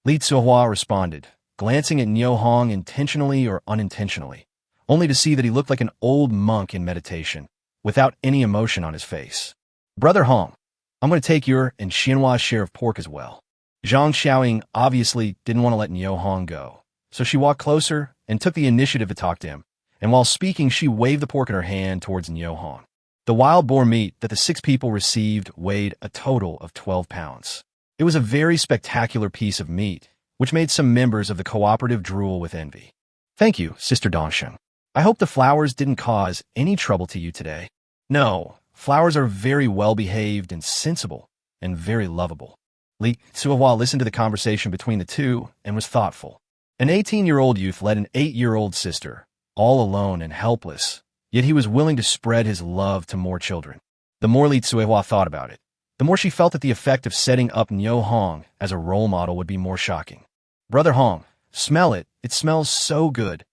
Li Tsuehua responded, glancing at Niu Hong intentionally or unintentionally, only to see that he looked like an old monk in meditation, without any emotion on his face. "Brother Hong, I'm going to take your and Xianhua's share of pork as well." Zhang Xiaoying obviously didn't want to let Niu Hong go, so she walked closer and took the initiative to talk to him, and while speaking, she waved the pork in her hand towards Niu Hong. The wild boar meat that the 6 people received weighed a total of 12 pounds. It was a very spectacular piece of meat, which made some members of the cooperative drool with envy. "Thank you, Sister Dongsheng. I hope the flowers didn't cause any trouble to you today." "No, flowers are very well-behaved and sensible, and very lovable." Li Tsuehua listened to the conversation between the two and was thoughtful. An 18-year-old youth led an 8-year-old sister, all alone and helpless, yet he was willing to spread his love to more children. The more Li Tsuehua thought about it, the more she felt that the effect of setting up Nyo Hong as a role model would be more shocking. Brother Hong, smell it. It smells so good.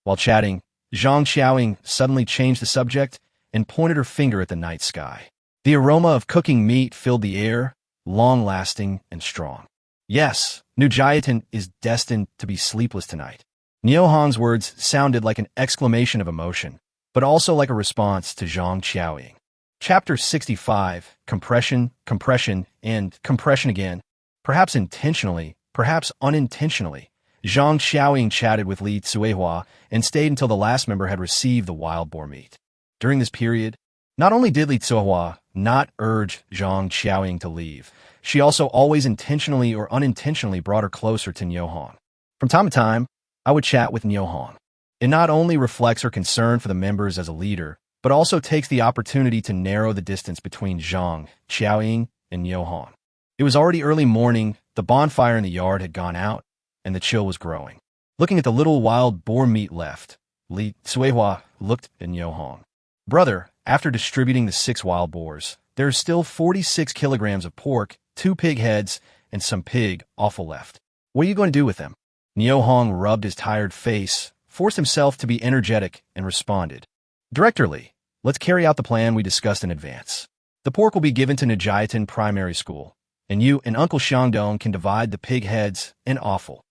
While chatting, Zhang Xiaoying suddenly changed the subject and pointed her finger at the night sky. The aroma of cooking meat filled the air, long-lasting and strong. Yes, Nujiatan is destined to be sleepless tonight. Nyo Hong's words sounded like an exclamation of emotion, but also like a response to Zhang Xiaoying. Chapter 65, Compression, Compression, and Compression again. Perhaps intentionally, perhaps unintentionally, Zhang Xiaoying chatted with Li Cuihua and stayed until the last member had received the wild boar meat. During this period, not only did Li Cuihua not urge Zhang Xiaoying to leave, she also always intentionally or unintentionally brought her closer to Nyo Hong. From time to time, I would chat with Nyo Hong. It not only reflects her concern for the members as a leader, but also takes the opportunity to narrow the distance between Zhang Xiaoying and Nyo Hong. It was already early morning, the bonfire in the yard had gone out, and the chill was growing. Looking at the little wild boar meat left, Li Cuihua looked at Nyo Hong. Brother, after distributing the 6 wild boars, there are still 46 kilograms of pork, 2 pig heads, and some pig offal left. What are you going to do with them? Nyo Hong rubbed his tired face, forced himself to be energetic, and responded. Director Li, let's carry out the plan we discussed in advance. The pork will be given to Nujiatan Primary School, and you and Uncle Xiangdong can divide the pig heads and offal.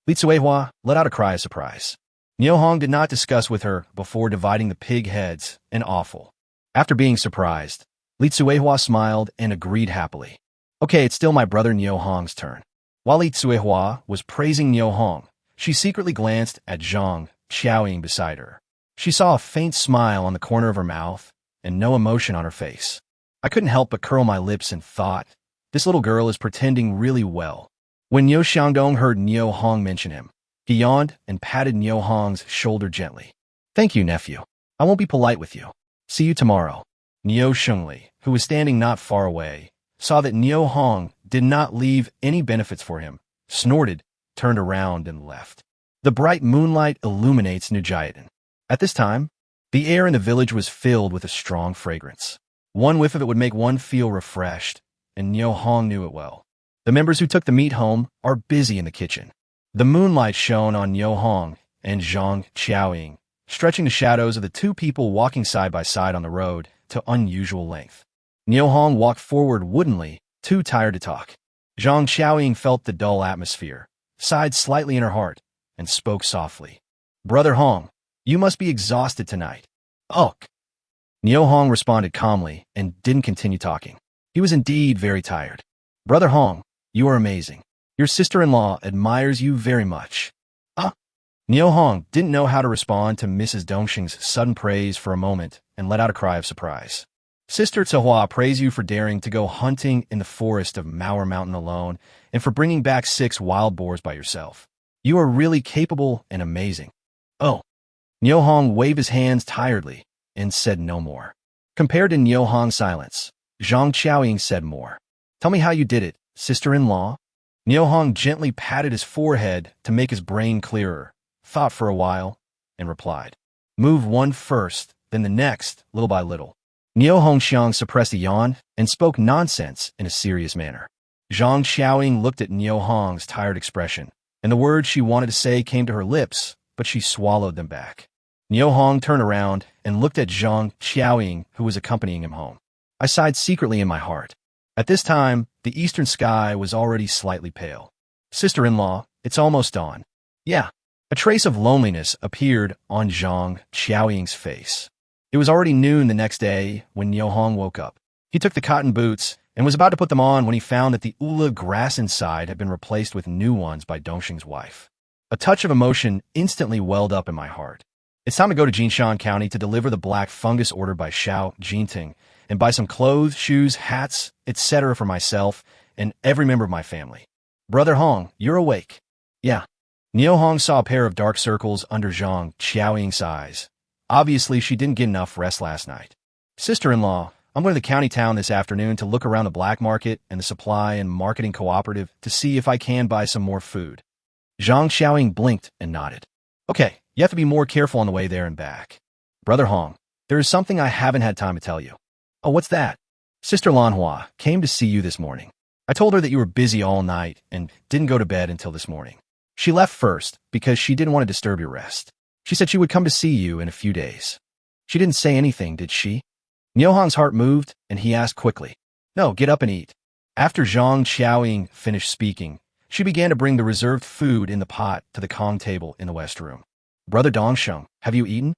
Li Cuihua let out a cry of surprise. Nyo Hong did not discuss with her before dividing the pig heads and offal. After being surprised, Li Cuihua smiled and agreed happily. Okay, it's still my brother Nyo Hong's turn. While Li Cuihua was praising Nyo Hong, she secretly glanced at Zhang Xiaoying beside her. She saw a faint smile on the corner of her mouth and no emotion on her face. I couldn't help but curl my lips and thought, this little girl is pretending really well. When Nyo Xiangdong heard Nyo Hong mention him, he yawned and patted Nyo Hong's shoulder gently. Thank you, nephew. I won't be polite with you. See you tomorrow. Nyo Shengli, who was standing not far away, saw that Nyo Hong did not leave any benefits for him, snorted, turned around, and left. The bright moonlight illuminates Nujiatan. At this time, the air in the village was filled with a strong fragrance. One whiff of it would make one feel refreshed, and Nyo Hong knew it well. The members who took the meat home are busy in the kitchen. The moonlight shone on Nyo Hong and Zhang Xiaoying, stretching the shadows of the 2 people walking side by side on the road to unusual length. Nyo Hong walked forward woodenly, too tired to talk. Zhang Xiaoying felt the dull atmosphere, sighed slightly in her heart, and spoke softly. Brother Hong, you must be exhausted tonight. Ugh. Nyo Hong responded calmly and didn't continue talking. He was indeed very tired. Brother Hong, you are amazing. Your sister-in-law admires you very much. Nyo Hong didn't know how to respond to Mrs. Dongxing's sudden praise for a moment and let out a cry of surprise. Sister Cuihua praise you for daring to go hunting in the forest of Maor Mountain alone and for bringing back 6 wild boars by yourself. You are really capable and amazing. Oh. Nyo Hong waved his hands tiredly and said no more. Compared to Nyo Hong's silence, Zhang Xiaoying said more. Tell me how you did it, sister-in-law. Nyo Hong gently patted his forehead to make his brain clearer, thought for a while, and replied. Move one first, then the next, little by little. Nyo Hong Xiang suppressed a yawn and spoke nonsense in a serious manner. Zhang Xiaoying looked at Nyo Hong's tired expression, and the words she wanted to say came to her lips, but she swallowed them back. Nyo Hong turned around and looked at Zhang Xiaoying, who was accompanying him home. I sighed secretly in my heart. At this time, the eastern sky was already slightly pale. Sister-in-law, it's almost dawn. Yeah. A trace of loneliness appeared on Zhang Xiaoying's face. It was already noon the next day when Nyo Hong woke up. He took the cotton boots and was about to put them on when he found that the ula grass inside had been replaced with new ones by Dongxing's wife. A touch of emotion instantly welled up in my heart. It's time to go to Jinshan County to deliver the black fungus ordered by Xiao Jinting and buy some clothes, shoes, hats, etc. for myself and every member of my family. Brother Hong, you're awake. Yeah. Nyo Hong saw a pair of dark circles under Zhang Xiaoying's eyes. Obviously, she didn't get enough rest last night. Sister-in-law, I'm going to the county town this afternoon to look around the black market and the supply and marketing cooperative to see if I can buy some more food. Zhang Xiaoying blinked and nodded. Okay, you have to be more careful on the way there and back. Brother Hong, there is something I haven't had time to tell you. Oh, what's that? Sister Lanhua came to see you this morning. I told her that you were busy all night and didn't go to bed until this morning. She left first because she didn't want to disturb your rest. She said she would come to see you in a few days. She didn't say anything, did she? Nyohong's heart moved, and he asked quickly, No, get up and eat. After Zhang Xiaoying finished speaking, she began to bring the reserved food in the pot to the Kong table in the west room. Brother Dongsheng, have you eaten?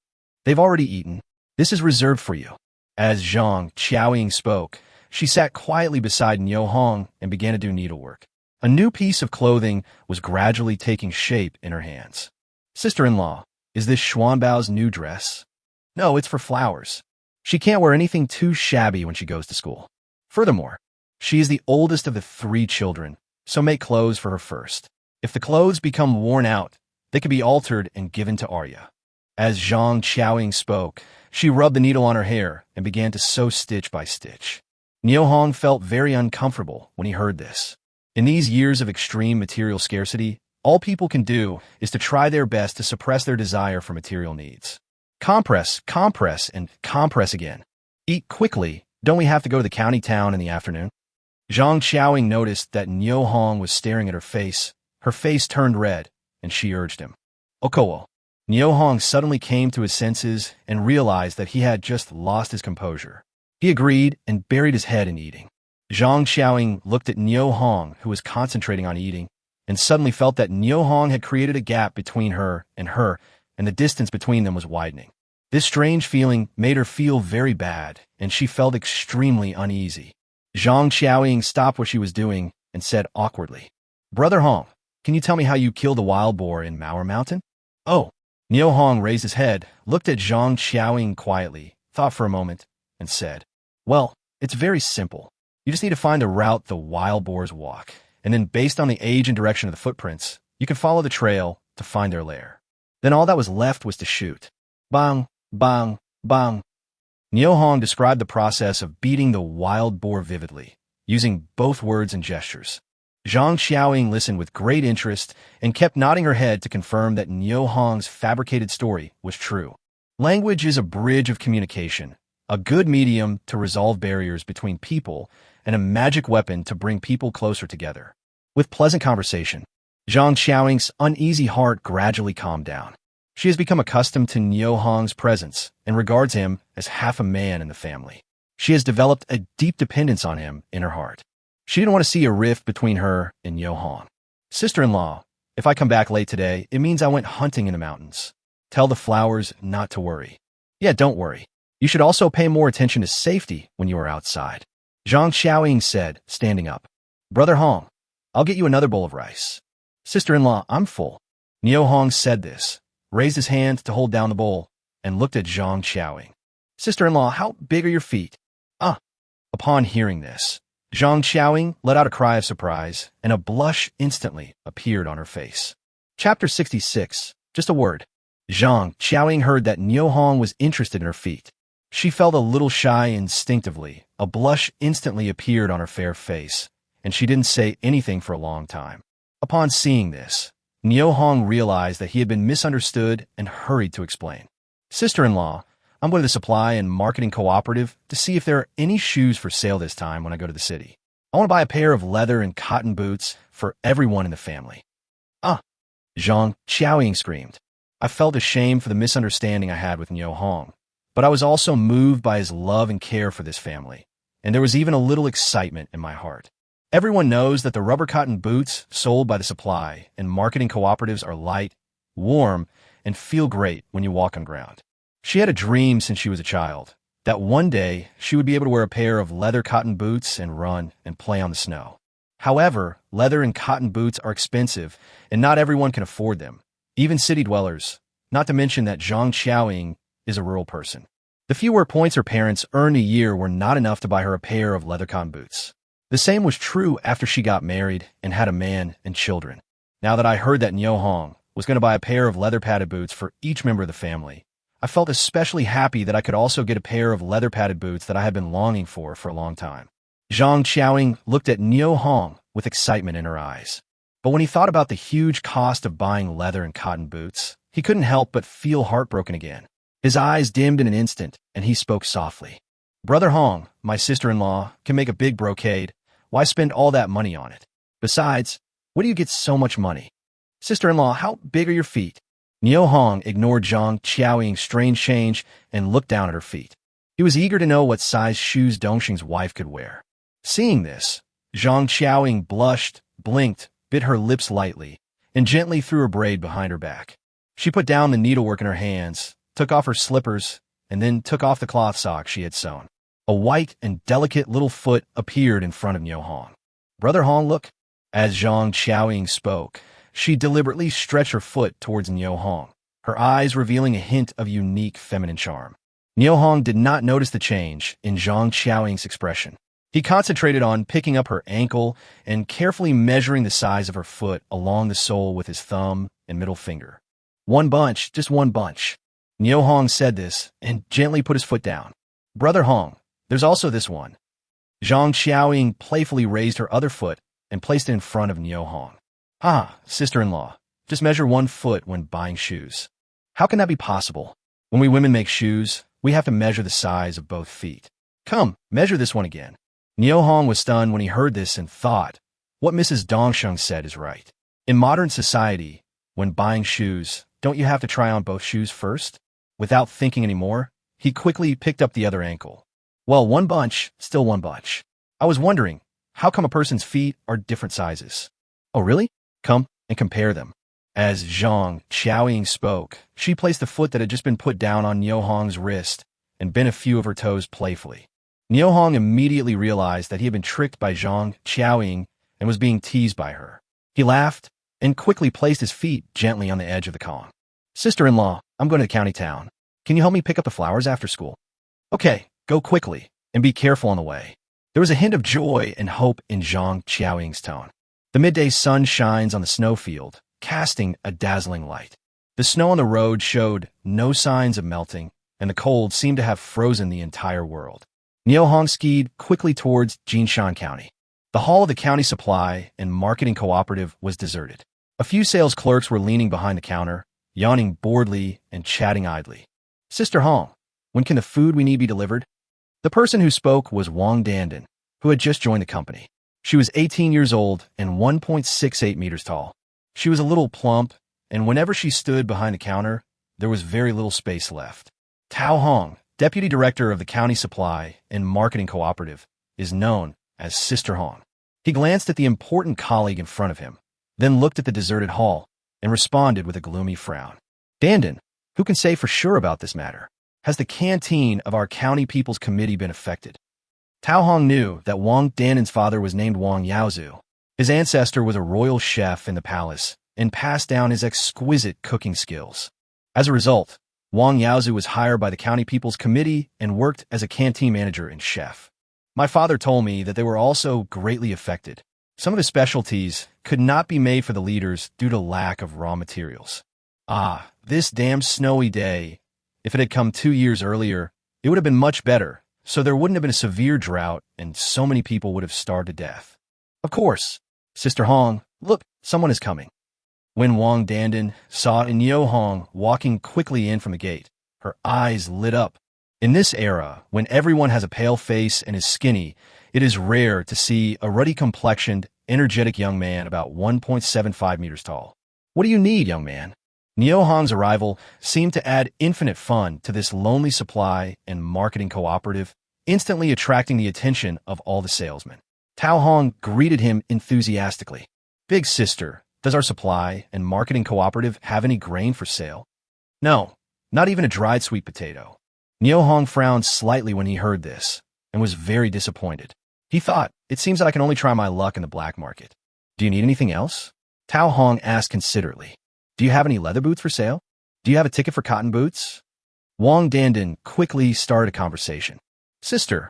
They've already eaten. This is reserved for you. As Zhang Xiaoying spoke, she sat quietly beside Nyohong and began to do needlework. A new piece of clothing was gradually taking shape in her hands. Sister-in-law, is this Xuanbao's new dress? No, it's for flowers. She can't wear anything too shabby when she goes to school. Furthermore, she is the oldest of the 3 children, so make clothes for her first. If the clothes become worn out, they can be altered and given to Arya. As Zhang Xiaoying spoke, she rubbed the needle on her hair and began to sew stitch by stitch. Nyohong felt very uncomfortable when he heard this. In these years of extreme material scarcity, all people can do is to try their best to suppress their desire for material needs. Compress, and compress again. Eat quickly, don't we have to go to the county town in the afternoon? Zhang Xiaoying noticed that Nyohong was staring at her face. Her face turned red, and she urged him. Okowo. Nyohong suddenly came to his senses and realized that he had just lost his composure. He agreed and buried his head in eating. Zhang Xiaoying looked at Nyohong, who was concentrating on eating, and suddenly felt that Nyohong had created a gap between her, and the distance between them was widening. This strange feeling made her feel very bad, and she felt extremely uneasy. Zhang Xiaoying stopped what she was doing and said awkwardly, Brother Hong, can you tell me how you killed the wild boar in Mauer Mountain? Oh. Nyohong raised his head, looked at Zhang Xiaoying quietly, thought for a moment, and said, Well, it's very simple. You just need to find the route the wild boars walk, and then based on the age and direction of the footprints, you can follow the trail to find their lair. Then all that was left was to shoot. Bang, bang, bang. Nyohong described the process of beating the wild boar vividly, using both words and gestures. Zhang Xiaoying listened with great interest and kept nodding her head to confirm that Nyohong's fabricated story was true. Language is a bridge of communication, a good medium to resolve barriers between people, and a magic weapon to bring people closer together. With pleasant conversation, Zhang Xiaoying's uneasy heart gradually calmed down. She has become accustomed to Nyohong's presence and regards him as half a man in the family. She has developed a deep dependence on him in her heart. She didn't want to see a rift between her and Nyohong. Sister-in-law, if I come back late today, it means I went hunting in the mountains. Tell the flowers not to worry. Yeah, don't worry. You should also pay more attention to safety when you are outside. Zhang Xiaoying said, standing up. Brother Hong, I'll get you another bowl of rice. Sister-in-law, I'm full. Nyohong said this, raised his hand to hold down the bowl, and looked at Zhang Xiaoying. Sister-in-law, how big are your feet? Upon hearing this, Zhang Xiaoying let out a cry of surprise, and a blush instantly appeared on her face. Chapter 66, just a word. Zhang Xiaoying heard that Nyohong was interested in her feet. She felt a little shy instinctively. A blush instantly appeared on her fair face, and she didn't say anything for a long time. Upon seeing this, Nyohong realized that he had been misunderstood and hurried to explain. Sister-in-law, I'm going to the supply and marketing cooperative to see if there are any shoes for sale this time when I go to the city. I want to buy a pair of leather and cotton boots for everyone in the family. Zhang Xiaoying screamed. I felt ashamed for the misunderstanding I had with Nyohong, but I was also moved by his love and care for this family, and there was even a little excitement in my heart. Everyone knows that the rubber cotton boots sold by the supply and marketing cooperatives are light, warm, and feel great when you walk on ground. She had a dream since she was a child, that one day she would be able to wear a pair of leather cotton boots and run and play on the snow. However, leather and cotton boots are expensive, and not everyone can afford them, even city dwellers, not to mention that Zhang Xiaoying is a rural person. The fewer points her parents earned a year were not enough to buy her a pair of leather cotton boots. The same was true after she got married and had a man and children. Now that I heard that Nyohong was going to buy a pair of leather-padded boots for each member of the family, I felt especially happy that I could also get a pair of leather-padded boots that I had been longing for a long time. Zhang Xiaoying looked at Nyohong with excitement in her eyes. But when he thought about the huge cost of buying leather and cotton boots, he couldn't help but feel heartbroken again. His eyes dimmed in an instant, and he spoke softly. Brother Hong, my sister-in-law, can make a big brocade. Why spend all that money on it? Besides, where do you get so much money? Sister-in-law, how big are your feet? Niu Hong ignored Zhang Qiaoying's strange change and looked down at her feet. He was eager to know what size shoes Dongxing's wife could wear. Seeing this, Zhang Qiaoying blushed, blinked, bit her lips lightly, and gently threw her braid behind her back. She put down the needlework in her hands, took off her slippers, and then took off the cloth socks she had sewn. A white and delicate little foot appeared in front of Niu Hong. Brother Hong, look. As Zhang Qiaoying spoke, she deliberately stretched her foot towards Niu Hong, her eyes revealing a hint of unique feminine charm. Niu Hong did not notice the change in Zhang Qiaoying's expression. He concentrated on picking up her ankle and carefully measuring the size of her foot along the sole with his thumb and middle finger. One bunch, just one bunch. Niu Hong said this and gently put his foot down. Brother Hong, there's also this one. Zhang Qiaoying playfully raised her other foot and placed it in front of Niu Hong. Ah, sister-in-law, just measure 1 foot when buying shoes. How can that be possible? When we women make shoes, we have to measure the size of both feet. Come, measure this one again. Niu Hong was stunned when he heard this and thought, what Mrs. Dongsheng said is right. In modern society, when buying shoes, don't you have to try on both shoes first? Without thinking anymore, he quickly picked up the other ankle. Well, one bunch, still one bunch. I was wondering, how come a person's feet are different sizes? Oh, really? Come and compare them. As Zhang Qiaoying spoke, she placed the foot that had just been put down on Niu Hong's wrist and bent a few of her toes playfully. Niu Hong immediately realized that he had been tricked by Zhang Qiaoying and was being teased by her. He laughed and quickly placed his feet gently on the edge of the Kong. Sister-in-law, I'm going to the county town. Can you help me pick up the flowers after school? Okay, go quickly and be careful on the way. There was a hint of joy and hope in Zhang Qiaoying's tone. The midday sun shines on the snowfield, casting a dazzling light. The snow on the road showed no signs of melting, and the cold seemed to have frozen the entire world. Niu Hong skied quickly towards Jinshan County. The hall of the county supply and marketing cooperative was deserted. A few sales clerks were leaning behind the counter, yawning boredly and chatting idly. Sister Hong, when can the food we need be delivered? The person who spoke was Wang Dandan, who had just joined the company. She was 18 years old and 1.68 meters tall. She was a little plump, and whenever she stood behind the counter, there was very little space left. Tao Hong, deputy director of the county supply and marketing cooperative, is known as Sister Hong. He glanced at the important colleague in front of him, then looked at the deserted hall and responded with a gloomy frown. Dandan, who can say for sure about this matter? Has the canteen of our county people's committee been affected? Tao Hong knew that Wang Dandan's father was named Wang Yaozu. His ancestor was a royal chef in the palace and passed down his exquisite cooking skills. As a result, Wang Yaozu was hired by the county people's committee and worked as a canteen manager and chef. My father told me that they were also greatly affected. Some of his specialties could not be made for the leaders due to lack of raw materials. Ah, this damn snowy day. If it had come 2 years earlier, it would have been much better, so there wouldn't have been a severe drought and so many people would have starved to death. Of course. Sister Hong, look, someone is coming. When Wang Dandan saw Niu Hong walking quickly in from the gate, her eyes lit up. In this era, when everyone has a pale face and is skinny, it is rare to see a ruddy-complexioned, energetic young man about 1.75 meters tall. What do you need, young man? Niu Hong's arrival seemed to add infinite fun to this lonely supply and marketing cooperative, instantly attracting the attention of all the salesmen. Tao Hong greeted him enthusiastically. Big sister, does our supply and marketing cooperative have any grain for sale? No, not even a dried sweet potato. Niu Hong frowned slightly when he heard this and was very disappointed. He thought, it seems that I can only try my luck in the black market. Do you need anything else? Tao Hong asked considerately. Do you have any leather boots for sale? Do you have a ticket for cotton boots? Wang Dandan quickly started a conversation. Sister,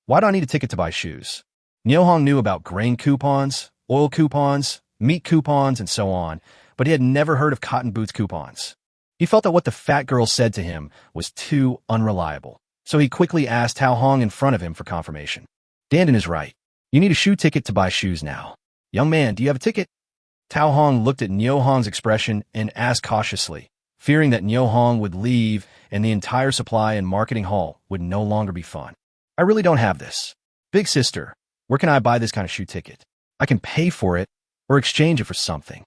why do I need a ticket to buy shoes? Niu Hong knew about grain coupons, oil coupons, meat coupons, and so on, but he had never heard of cotton boots coupons. He felt that what the fat girl said to him was too unreliable, so he quickly asked Tao Hong in front of him for confirmation. Dandan is right. You need a shoe ticket to buy shoes now. Young man, do you have a ticket? Tao Hong looked at Niu Hong's expression and asked cautiously, fearing that Niu Hong would leave and the entire supply and marketing hall would no longer be fun. I really don't have this. Big sister, where can I buy this kind of shoe ticket? I can pay for it or exchange it for something.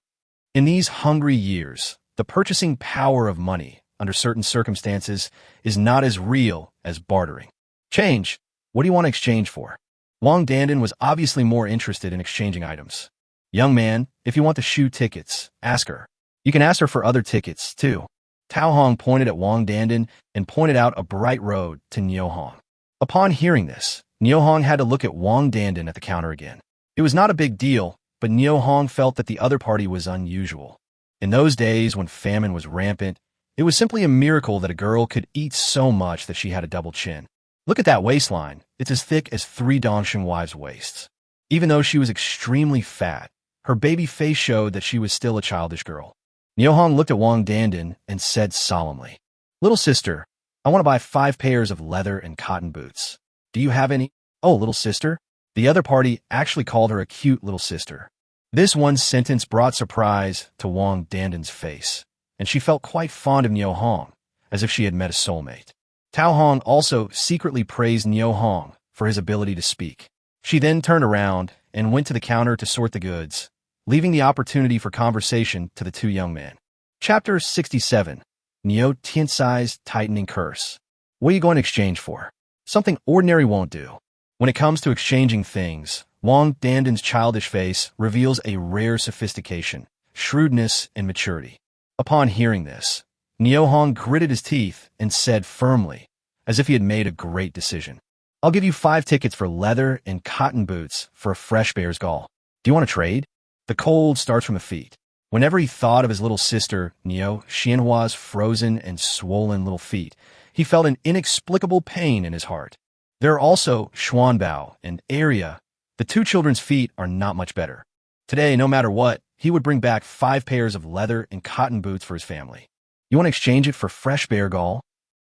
In these hungry years, the purchasing power of money under certain circumstances is not as real as bartering. Change. What do you want to exchange for? Wang Dandan was obviously more interested in exchanging items. Young man, if you want the shoe tickets, ask her. You can ask her for other tickets, too. Tao Hong pointed at Wang Dandan and pointed out a bright road to Niu Hong. Upon hearing this, Niu Hong had to look at Wang Dandan at the counter again. It was not a big deal, but Niu Hong felt that the other party was unusual. In those days when famine was rampant, it was simply a miracle that a girl could eat so much that she had a double chin. Look at that waistline. It's as thick as 3 Dongsheng wives' waists. Even though she was extremely fat, her baby face showed that she was still a childish girl. Niu Hong looked at Wang Dandan and said solemnly, "Little sister, I want to buy 5 pairs of leather and cotton boots. Do you have any?" "Oh, little sister?" The other party actually called her a cute little sister. This one sentence brought surprise to Wang Dandan's face, and she felt quite fond of Niu Hong, as if she had met a soulmate. Tao Hong also secretly praised Niu Hong for his ability to speak. She then turned around and went to the counter to sort the goods, leaving the opportunity for conversation to the two young men. Chapter 67. Niu Tiansai's Tightening Curse. What are you going to exchange for? Something ordinary won't do. When it comes to exchanging things, Wang Dandan's childish face reveals a rare sophistication, shrewdness, and maturity. Upon hearing this, Niu Hong gritted his teeth and said firmly, as if he had made a great decision, "I'll give you 5 tickets for leather and cotton boots for a fresh bear's gall. Do you want to trade?" The cold starts from the feet. Whenever he thought of his little sister, Niu Xianhua's frozen and swollen little feet, he felt an inexplicable pain in his heart. There are also Xuanbao and Area. The 2 children's feet are not much better. Today, no matter what, he would bring back 5 pairs of leather and cotton boots for his family. "You want to exchange it for fresh bear gall?"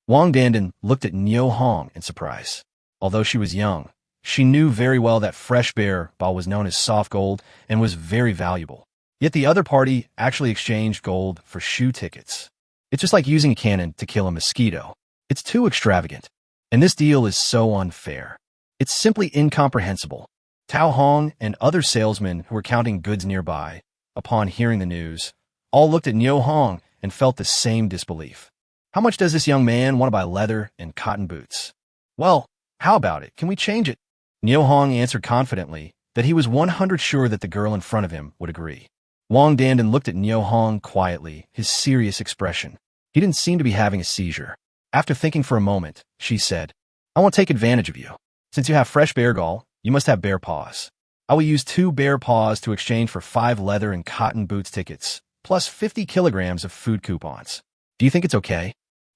Wang Dandan looked at Niu Hong in surprise. Although she was young, she knew very well that fresh bear gall was known as soft gold and was very valuable. Yet the other party actually exchanged gold for shoe tickets. It's just like using a cannon to kill a mosquito. It's too extravagant. And this deal is so unfair. It's simply incomprehensible. Tao Hong and other salesmen who were counting goods nearby, upon hearing the news, all looked at Niu Hong and felt the same disbelief. How much does this young man want to buy leather and cotton boots? "Well, how about it? Can we change it?" Niu Hong answered confidently that he was 100% sure that the girl in front of him would agree. Wang Dandan looked at Niu Hong quietly, his serious expression. He didn't seem to be having a seizure. After thinking for a moment, she said, "I won't take advantage of you. Since you have fresh bear gall, you must have bear paws. I will use 2 bear paws to exchange for 5 leather and cotton boots tickets, plus 50 kilograms of food coupons. Do you think it's okay?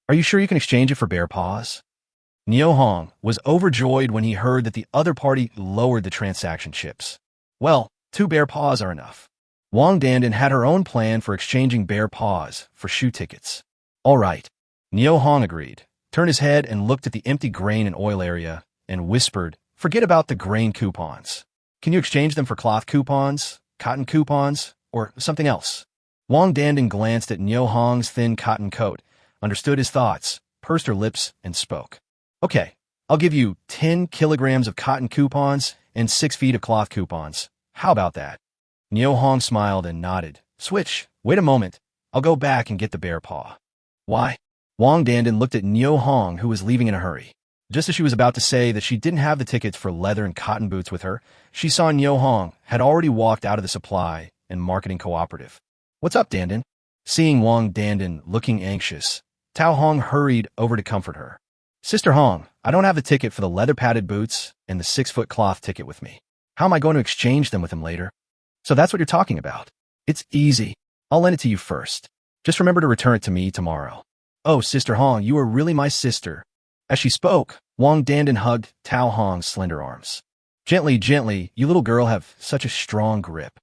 Are you sure you can exchange it for bear paws?" Niu Hong was overjoyed when he heard that the other party lowered the transaction chips. Well, 2 bear paws are enough. Wang Dandan had her own plan for exchanging bear paws for shoe tickets. All right. Niu Hong agreed, turned his head and looked at the empty grain and oil area, and whispered, "Forget about the grain coupons. Can you exchange them for cloth coupons, cotton coupons, or something else?" Wang Dandan glanced at Niu Hong's thin cotton coat, understood his thoughts, pursed her lips, and spoke. "Okay, I'll give you 10 kilograms of cotton coupons and 6 feet of cloth coupons. How about that?" Niu Hong smiled and nodded. "Switch. Wait a moment. I'll go back and get the bear paw." "Why?" Wang Dandan looked at Niu Hong, who was leaving in a hurry. Just as she was about to say that she didn't have the tickets for leather and cotton boots with her, she saw Niu Hong had already walked out of the supply and marketing cooperative. "What's up, Dandan?" Seeing Wang Dandan looking anxious, Tao Hong hurried over to comfort her. "Sister Hong, I don't have the ticket for the leather-padded boots and the 6-foot cloth ticket with me. How am I going to exchange them with him later?" "So that's what you're talking about. It's easy. I'll lend it to you first. Just remember to return it to me tomorrow." "Oh, Sister Hong, you are really my sister." As she spoke, Wang Dandan hugged Tao Hong's slender arms. "Gently, gently, you little girl have such a strong grip."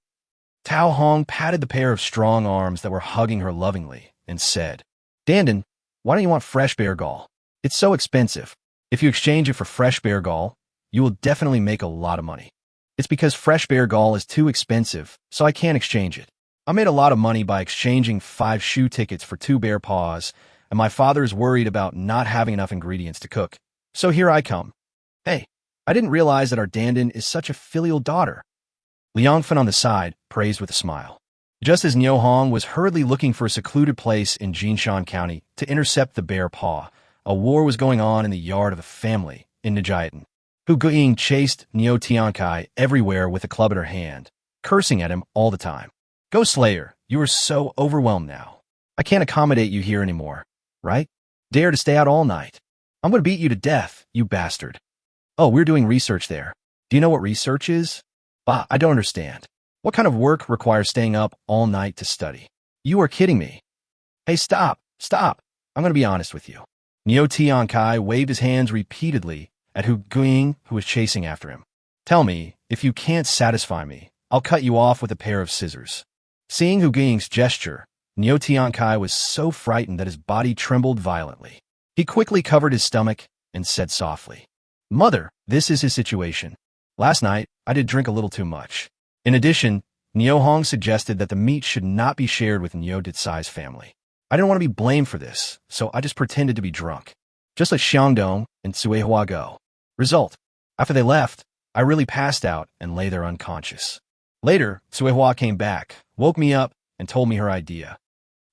Tao Hong patted the pair of strong arms that were hugging her lovingly and said, "Dandan, why don't you want fresh bear gall? It's so expensive. If you exchange it for fresh bear gall, you will definitely make a lot of money." "It's because fresh bear gall is too expensive, so I can't exchange it. I made a lot of money by exchanging 5 shoe tickets for 2 bear paws, and my father is worried about not having enough ingredients to cook. So here I come." Hey, I didn't realize that our Dandan is such a filial daughter. Liangfen on the side praised with a smile. Just as Niu Hong was hurriedly looking for a secluded place in Jinshan County to intercept the bear paw, a war was going on in the yard of a family in Nijiatan. Hu Guiying chased Niu Tiankai everywhere with a club in her hand, cursing at him all the time. Go Slayer, you are so overwhelmed now. I can't accommodate you here anymore, right? Dare to stay out all night. I'm going to beat you to death, you bastard. Oh, we're doing research there. Do you know what research is? Bah, I don't understand. What kind of work requires staying up all night to study? You are kidding me. Hey, stop. I'm going to be honest with you. Niu Tiankai waved his hands repeatedly at Hu Guiying, who was chasing after him. Tell me, if you can't satisfy me, I'll cut you off with a pair of scissors. Seeing Hu Guiying's gesture, Niu Tiankai was so frightened that his body trembled violently. He quickly covered his stomach and said softly, Mother, this is his situation. Last night, I did drink a little too much. In addition, Niu Hong suggested that the meat should not be shared with Niu Ditsai's family. I didn't want to be blamed for this, so I just pretended to be drunk. Just let Xiangdong and Cuihua go. Result, after they left, I really passed out and lay there unconscious. Later, Cuihua came back, woke me up, and told me her idea.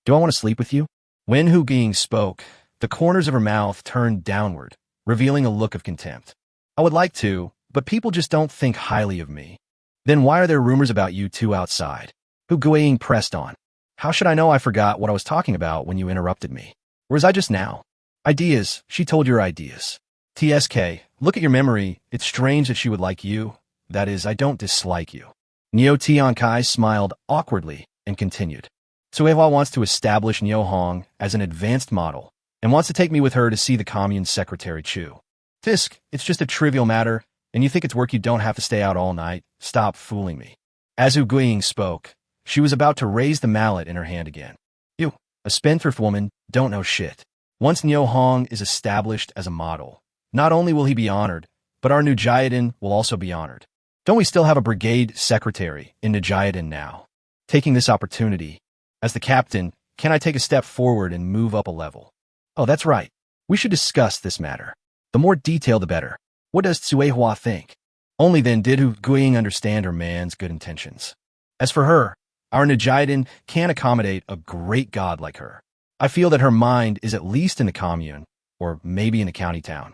Do I want to sleep with you? When Hu Guiying spoke, the corners of her mouth turned downward, revealing a look of contempt. I would like to, but people just don't think highly of me. Then why are there rumors about you two outside? Hu Guiying pressed on. How should I know I forgot what I was talking about when you interrupted me? Or was I just now? Ideas, she told your ideas. TSK, look at your memory. It's strange that she would like you. That is, I don't dislike you. Niu Tiankai smiled awkwardly and continued. Cuihua wants to establish Niu Hong as an advanced model and wants to take me with her to see the commune's secretary Chu. Fisk, it's just a trivial matter, and you think it's work you don't have to stay out all night. Stop fooling me. As Hu Guiying spoke, she was about to raise the mallet in her hand again. You, a spendthrift woman, don't know shit. Once Niu Hong is established as a model, not only will he be honored, but our Nijiatan will also be honored. Don't we still have a brigade secretary in Nijiatan now? Taking this opportunity, as the captain, can I take a step forward and move up a level? Oh, that's right. We should discuss this matter. The more detail, the better. What does Cuihua think? Only then did Hu Guiying understand her man's good intentions. As for her, our Nijiatan can't accommodate a great god like her. I feel that her mind is at least in the commune, or maybe in the county town.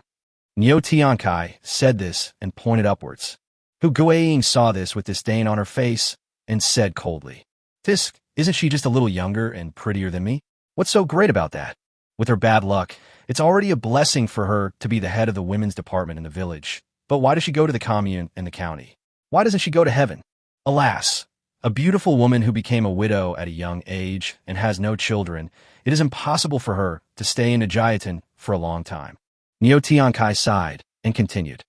Niu Tiankai said this and pointed upwards. Hu Guiying saw this with disdain on her face and said coldly, Fisk, isn't she just a little younger and prettier than me? What's so great about that? With her bad luck, it's already a blessing for her to be the head of the women's department in the village. But why does she go to the commune and the county? Why doesn't she go to heaven? Alas, a beautiful woman who became a widow at a young age and has no children, it is impossible for her to stay in Nijiatan for a long time. Niu Tiankai sighed and continued.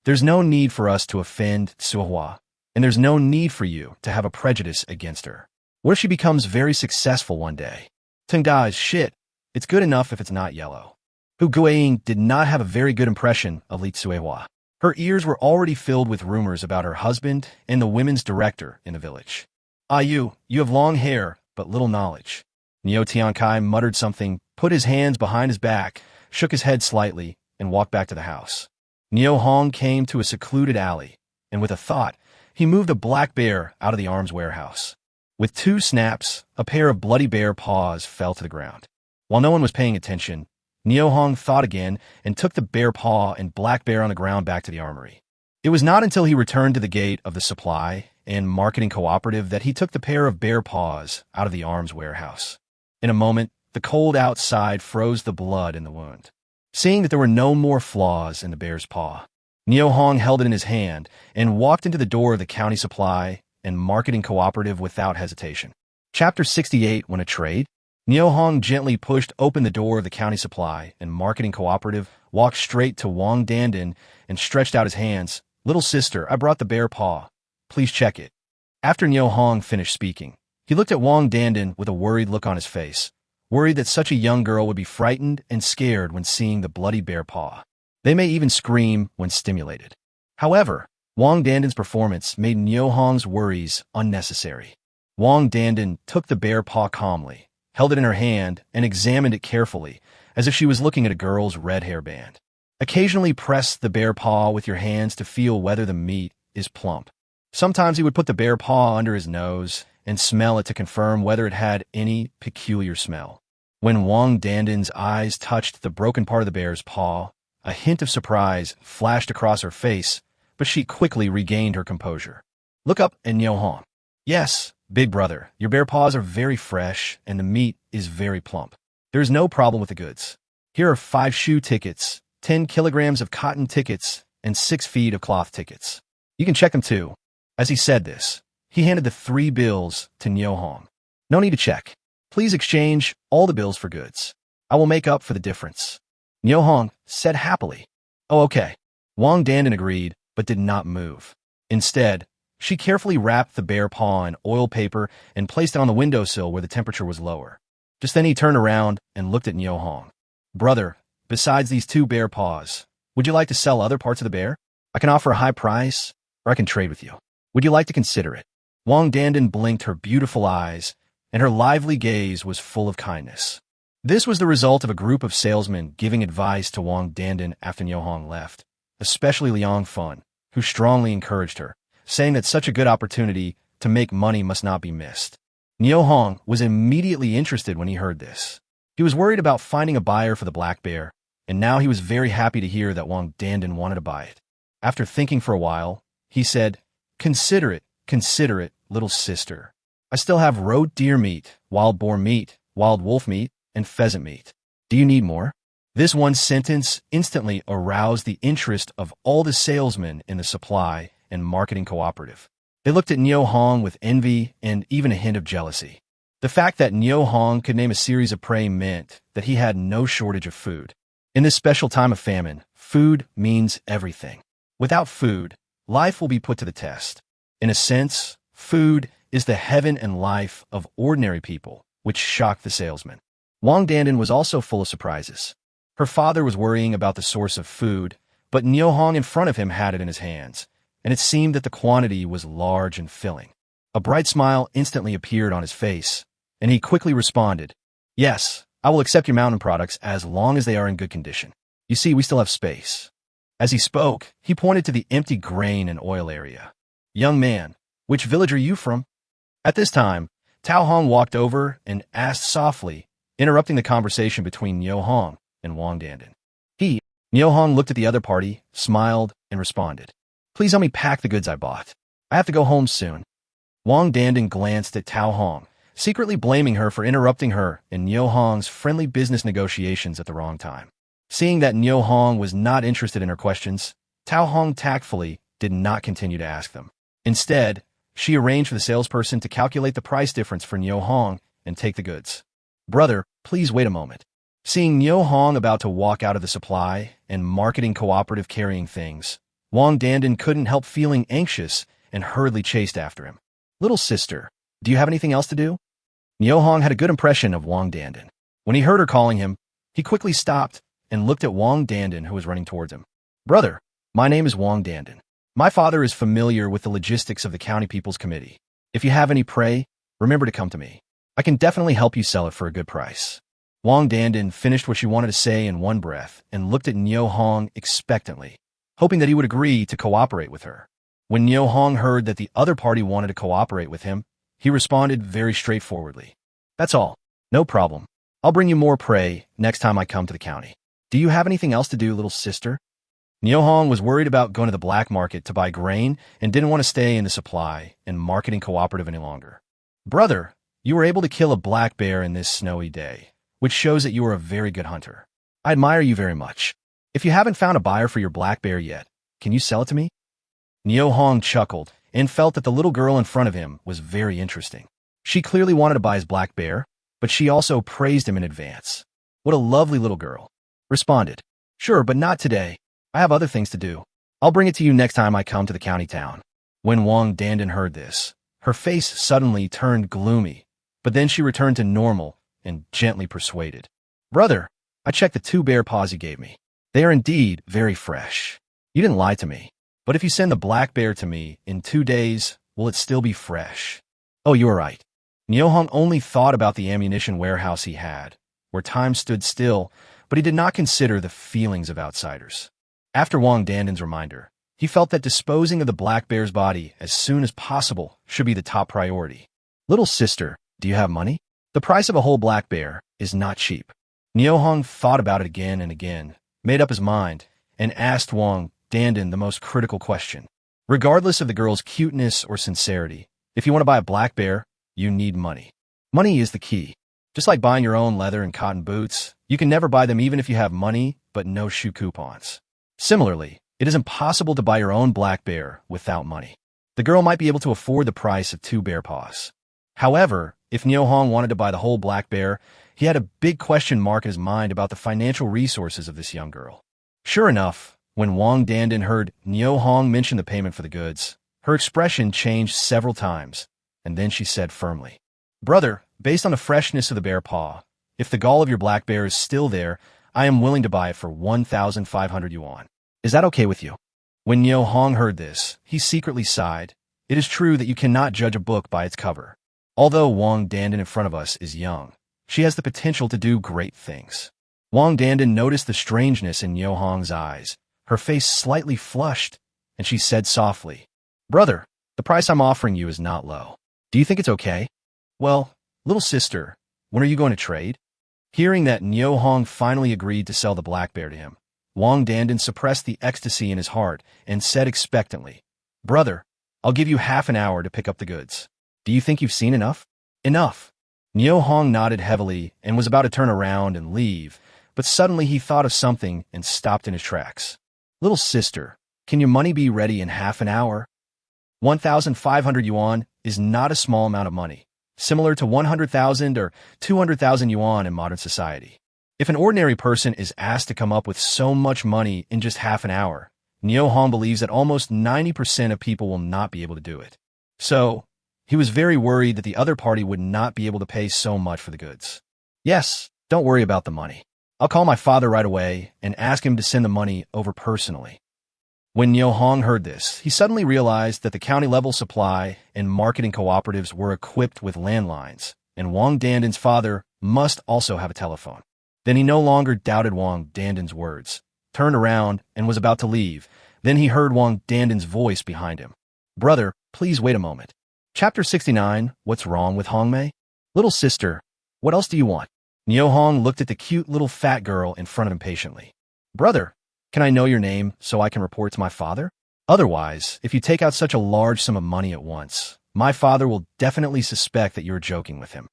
There's no need for us to offend Cuihua, and there's no need for you to have a prejudice against her. What if she becomes very successful one day? Tengda is shit. It's good enough if it's not yellow. Hu Guiying did not have a very good impression of Li Cuihua. Her ears were already filled with rumors about her husband and the women's director in the village. You have long hair, but little knowledge. Niu Tiankai muttered something, put his hands behind his back, shook his head slightly, and walked back to the house. Niu Hong came to a secluded alley, and with a thought, he moved a black bear out of the arms warehouse. With 2 snaps, a pair of bloody bear paws fell to the ground. While no one was paying attention, Niu Hong thought again and took the bear paw and black bear on the ground back to the armory. It was not until he returned to the gate of the supply and marketing cooperative that he took the pair of bear paws out of the arms warehouse. In a moment, the cold outside froze the blood in the wound. Seeing that there were no more flaws in the bear's paw, Niu Hong held it in his hand and walked into the door of the county supply and marketing cooperative without hesitation. Chapter 68, When a Trade? Niu Hong gently pushed open the door of the county supply and marketing cooperative, walked straight to Wang Dandan, and stretched out his hands. Little sister, I brought the bear paw. Please check it. After Niu Hong finished speaking, he looked at Wang Dandan with a worried look on his face, worried that such a young girl would be frightened and scared when seeing the bloody bear paw. They may even scream when stimulated. However, Wang Dandan's performance made Niu Hong's worries unnecessary. Wang Dandan took the bear paw calmly, held it in her hand, and examined it carefully, as if she was looking at a girl's red hairband. Occasionally press the bear paw with your hands to feel whether the meat is plump. Sometimes he would put the bear paw under his nose and smell it to confirm whether it had any peculiar smell. When Wang Danden's eyes touched the broken part of the bear's paw, a hint of surprise flashed across her face, but she quickly regained her composure. Look up at Niu Hong. Yes, big brother, your bear paws are very fresh and the meat is very plump. There is no problem with the goods. Here are 5 shoe tickets, 10 kilograms of cotton tickets, and 6 feet of cloth tickets. You can check them too. As he said this, he handed the 3 bills to Niu Hong. No need to check. Please exchange all the bills for goods. I will make up for the difference. Niu Hong said happily. Oh, okay. Wang Danden agreed, but did not move. Instead, she carefully wrapped the bear paw in oil paper and placed it on the windowsill where the temperature was lower. Just then he turned around and looked at Niu Hong. Brother, besides these 2 bear paws, would you like to sell other parts of the bear? I can offer a high price, or I can trade with you. Would you like to consider it? Wang Danden blinked her beautiful eyes, and her lively gaze was full of kindness. This was the result of a group of salesmen giving advice to Wang Danden after Niu Hong left, especially Liang Fun, who strongly encouraged her, saying that such a good opportunity to make money must not be missed. Niu Hong was immediately interested when he heard this. He was worried about finding a buyer for the black bear, and now he was very happy to hear that Wang Danden wanted to buy it. After thinking for a while, he said, consider it, little sister. I still have roast deer meat, wild boar meat, wild wolf meat, and pheasant meat. Do you need more? This one sentence instantly aroused the interest of all the salesmen in the supply and marketing cooperative. They looked at Niu Hong with envy and even a hint of jealousy. The fact that Niu Hong could name a series of prey meant that he had no shortage of food. In this special time of famine, food means everything. Without food, life will be put to the test. In a sense, food is the heaven and life of ordinary people, which shocked the salesman. Wang Danden was also full of surprises. Her father was worrying about the source of food, but Niu Hong in front of him had it in his hands, and it seemed that the quantity was large and filling. A bright smile instantly appeared on his face, and he quickly responded, yes, I will accept your mountain products as long as they are in good condition. You see, we still have space. As he spoke, he pointed to the empty grain and oil area. Young man, which village are you from? At this time, Tao Hong walked over and asked softly, interrupting the conversation between Niu Hong and Wang Danden. Niu Hong looked at the other party, smiled, and responded, please help me pack the goods I bought. I have to go home soon. Wang Danden glanced at Tao Hong, secretly blaming her for interrupting her in Niu Hong's friendly business negotiations at the wrong time. Seeing that Niu Hong was not interested in her questions, Tao Hong tactfully did not continue to ask them. Instead, she arranged for the salesperson to calculate the price difference for Niu Hong and take the goods. Brother, please wait a moment. Seeing Niu Hong about to walk out of the supply and marketing cooperative carrying things, Wang Danden couldn't help feeling anxious and hurriedly chased after him. Little sister, do you have anything else to do? Niu Hong had a good impression of Wang Danden. When he heard her calling him, he quickly stopped and looked at Wang Danden, who was running towards him. Brother, my name is Wang Danden. My father is familiar with the logistics of the County People's Committee. If you have any prey, remember to come to me. I can definitely help you sell it for a good price. Wang Danden finished what she wanted to say in one breath and looked at Niu Hong expectantly, hoping that he would agree to cooperate with her. When Niu Hong heard that the other party wanted to cooperate with him, he responded very straightforwardly. That's all. No problem. I'll bring you more prey next time I come to the county. Do you have anything else to do, little sister? Niu Hong was worried about going to the black market to buy grain and didn't want to stay in the supply and marketing cooperative any longer. Brother, you were able to kill a black bear in this snowy day, which shows that you are a very good hunter. I admire you very much. If you haven't found a buyer for your black bear yet, can you sell it to me? Niu Hong chuckled and felt that the little girl in front of him was very interesting. She clearly wanted to buy his black bear, but she also praised him in advance. What a lovely little girl. Responded, sure, but not today. I have other things to do. I'll bring it to you next time I come to the county town. When Wang Danden heard this, her face suddenly turned gloomy, but then she returned to normal and gently persuaded. Brother, I checked the 2 bear paws you gave me. They are indeed very fresh. You didn't lie to me. But if you send the black bear to me in 2 days, will it still be fresh? Oh, you are right. Niu Hong only thought about the ammunition warehouse he had, where time stood still but he did not consider the feelings of outsiders. After Wang Danden's reminder, he felt that disposing of the black bear's body as soon as possible should be the top priority. Little sister, do you have money? The price of a whole black bear is not cheap. Niu Hong thought about it again and again, made up his mind, and asked Wang Danden the most critical question. Regardless of the girl's cuteness or sincerity, if you want to buy a black bear, you need money. Money is the key. Just like buying your own leather and cotton boots, you can never buy them even if you have money, but no shoe coupons. Similarly, it is impossible to buy your own black bear without money. The girl might be able to afford the price of 2 bear paws. However, if Niu Hong wanted to buy the whole black bear, he had a big question mark in his mind about the financial resources of this young girl. Sure enough, when Wang Danden heard Niu Hong mention the payment for the goods, her expression changed several times, and then she said firmly, "Brother, based on the freshness of the bear paw, if the gall of your black bear is still there, I am willing to buy it for 1,500 yuan. Is that okay with you?" When Niu Hong heard this, he secretly sighed. It is true that you cannot judge a book by its cover. Although Wang Danden in front of us is young, she has the potential to do great things. Wang Danden noticed the strangeness in Niu Hong's eyes. Her face slightly flushed, and she said softly, "Brother, the price I'm offering you is not low. Do you think it's okay?" "Well, little sister, when are you going to trade?" Hearing that Niu Hong finally agreed to sell the black bear to him, Wang Danden suppressed the ecstasy in his heart and said expectantly, "Brother, I'll give you half an hour to pick up the goods. Do you think you've seen enough?" "Enough." Niu Hong nodded heavily and was about to turn around and leave, but suddenly he thought of something and stopped in his tracks. "Little sister, can your money be ready in half an hour?" 1,500 yuan is not a small amount of money, similar to 100,000 or 200,000 yuan in modern society. If an ordinary person is asked to come up with so much money in just half an hour, Niu Hong believes that almost 90% of people will not be able to do it. So, he was very worried that the other party would not be able to pay so much for the goods. "Yes, don't worry about the money. I'll call my father right away and ask him to send the money over personally." When Niu Hong heard this, he suddenly realized that the county-level supply and marketing cooperatives were equipped with landlines, and Wang Danden's father must also have a telephone. Then he no longer doubted Wang Danden's words, turned around, and was about to leave. Then he heard Wang Danden's voice behind him. "Brother, please wait a moment." Chapter 69, What's Wrong with Hongmei? "Little sister, what else do you want?" Niu Hong looked at the cute little fat girl in front of him patiently. "Brother, can I know your name so I can report to my father? Otherwise, if you take out such a large sum of money at once, my father will definitely suspect that you're joking with him."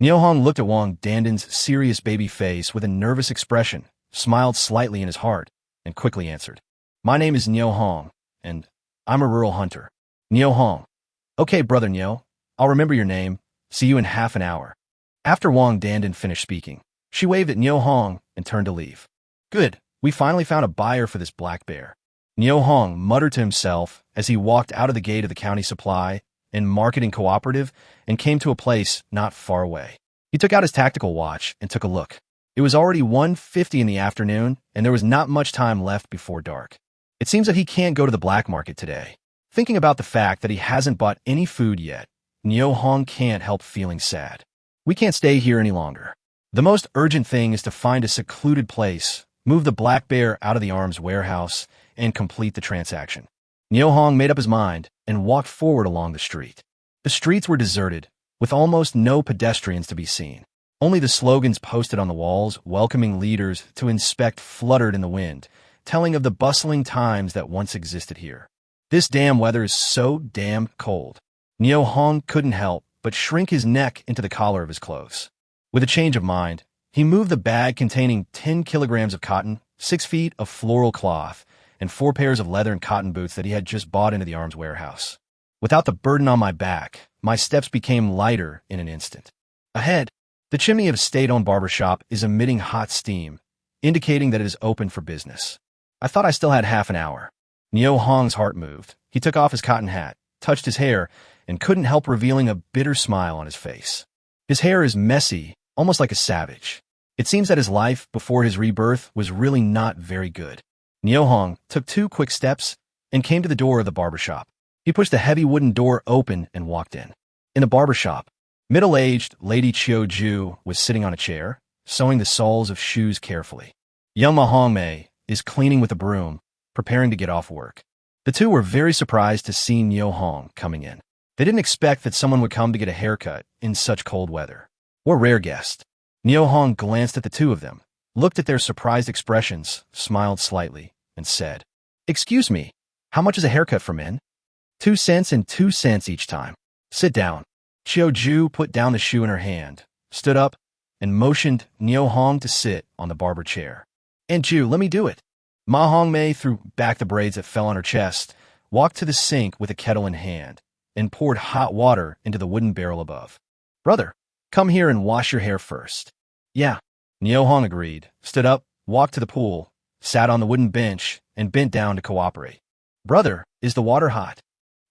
Niu Hong looked at Wang Danden's serious baby face with a nervous expression, smiled slightly in his heart, and quickly answered, "My name is Niu Hong, and I'm a rural hunter." "Niu Hong. Okay, brother Niu, I'll remember your name. See you in half an hour." After Wang Danden finished speaking, she waved at Niu Hong and turned to leave. "Good, we finally found a buyer for this black bear." Niu Hong muttered to himself as he walked out of the gate of the county supply and marketing cooperative and came to a place not far away. He took out his tactical watch and took a look. It was already 1:50 in the afternoon, and there was not much time left before dark. It seems that he can't go to the black market today. Thinking about the fact that he hasn't bought any food yet, Niu Hong can't help feeling sad. We can't stay here any longer. The most urgent thing is to find a secluded place, move the black bear out of the arms warehouse, and complete the transaction. Niu Hong made up his mind and walked forward along the street. The streets were deserted, with almost no pedestrians to be seen. Only the slogans posted on the walls, welcoming leaders to inspect, fluttered in the wind, telling of the bustling times that once existed here. This damn weather is so damn cold. Niu Hong couldn't help but shrink his neck into the collar of his clothes. With a change of mind, he moved the bag containing 10 kilograms of cotton, 6 feet of floral cloth, and 4 pairs of leather and cotton boots that he had just bought into the arms warehouse. Without the burden on my back, my steps became lighter in an instant. Ahead, the chimney of a state-owned barber shop is emitting hot steam, indicating that it is open for business. I thought I still had half an hour. Niu Hong's heart moved. He took off his cotton hat, touched his hair, and couldn't help revealing a bitter smile on his face. His hair is messy, almost like a savage. It seems that his life before his rebirth was really not very good. Niu Hong took 2 quick steps and came to the door of the barbershop. He pushed the heavy wooden door open and walked in. In the barbershop, middle-aged Lady Chiu Ju was sitting on a chair, sewing the soles of shoes carefully. Young Ma Hongmei is cleaning with a broom, preparing to get off work. The two were very surprised to see Niu Hong coming in. They didn't expect that someone would come to get a haircut in such cold weather. What rare guest. Niu Hong glanced at the two of them, looked at their surprised expressions, smiled slightly, and said, "Excuse me, how much is a haircut for men?" 2 cents and 2 cents each time. Sit down. Qiu Ju put down the shoe in her hand, stood up, and motioned Niu Hong to sit on the barber chair. "And Ju, let me do it." Ma Hongmei threw back the braids that fell on her chest, walked to the sink with a kettle in hand, and poured hot water into the wooden barrel above. "Brother, come here and wash your hair first." "Yeah." Niu Hong agreed, stood up, walked to the pool, sat on the wooden bench, and bent down to cooperate. "Brother, is the water hot?"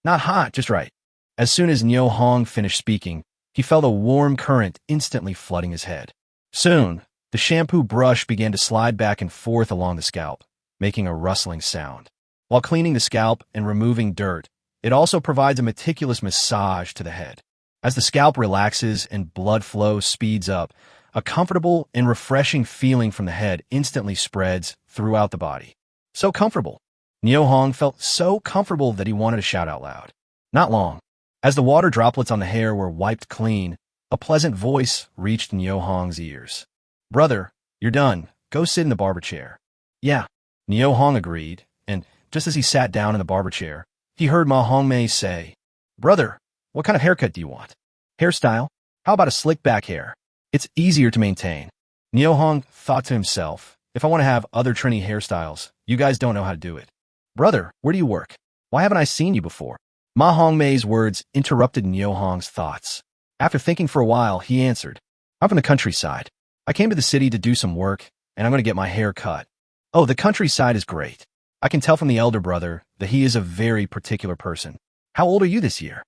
"Not hot, just right." As soon as Niu Hong finished speaking, he felt a warm current instantly flooding his head. Soon, the shampoo brush began to slide back and forth along the scalp, making a rustling sound. While cleaning the scalp and removing dirt, it also provides a meticulous massage to the head. As the scalp relaxes and blood flow speeds up, a comfortable and refreshing feeling from the head instantly spreads throughout the body. So comfortable. Niu Hong felt so comfortable that he wanted to shout out loud. Not long. As the water droplets on the hair were wiped clean, a pleasant voice reached Niu Hong's ears. "Brother, you're done. Go sit in the barber chair." "Yeah." Niu Hong agreed, and just as he sat down in the barber chair, he heard Ma Hongmei say, "Brother, what kind of haircut do you want?" "Hairstyle? How about a slick back hair? It's easier to maintain." Niu Hong thought to himself, "If I want to have other trendy hairstyles, you guys don't know how to do it." "Brother, where do you work? Why haven't I seen you before?" Ma Hongmei's words interrupted Niu Hong's thoughts. After thinking for a while, he answered, "I'm from the countryside. I came to the city to do some work, and I'm going to get my hair cut." "Oh, the countryside is great. I can tell from the elder brother that he is a very particular person. How old are you this year?"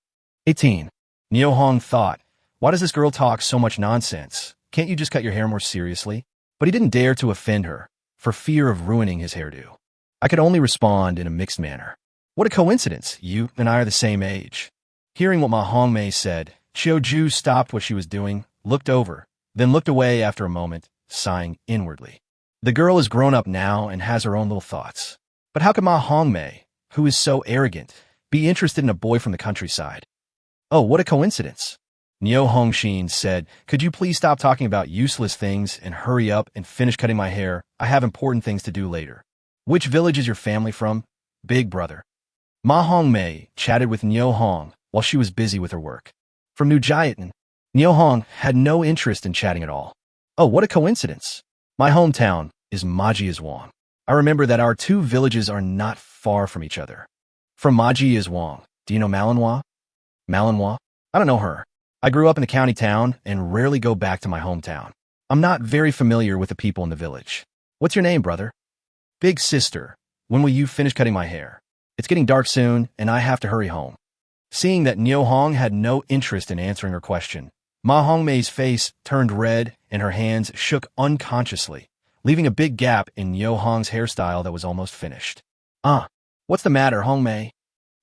18. Niu Hong thought, "Why does this girl talk so much nonsense? Can't you just cut your hair more seriously?" But he didn't dare to offend her, for fear of ruining his hairdo. I could only respond in a mixed manner. "What a coincidence, you and I are the same age." Hearing what Ma Hongmei said, Qiu Ju stopped what she was doing, looked over, then looked away after a moment, sighing inwardly. The girl is grown up now and has her own little thoughts. But how could Ma Hongmei, who is so arrogant, be interested in a boy from the countryside? "Oh, what a coincidence." Niu Hongxin said, "Could you please stop talking about useless things and hurry up and finish cutting my hair? I have important things to do later." "Which village is your family from?" "Big brother." Ma Hongmei chatted with Niu Hong while she was busy with her work. "From New Jiatan." Niu Hong had no interest in chatting at all. "Oh, what a coincidence. My hometown is Majiazwang. I remember that our two villages are not far from each other." "From Majiazwang. Do you know Manhwa?" "Manhwa? I don't know her. I grew up in the county town and rarely go back to my hometown. I'm not very familiar with the people in the village." "What's your name, brother?" "Big sister. When will you finish cutting my hair? It's getting dark soon, and I have to hurry home." Seeing that Niu Hong had no interest in answering her question, Ma Hongmei's face turned red and her hands shook unconsciously, leaving a big gap in Niu Hong's hairstyle that was almost finished. What's the matter, Hongmei?"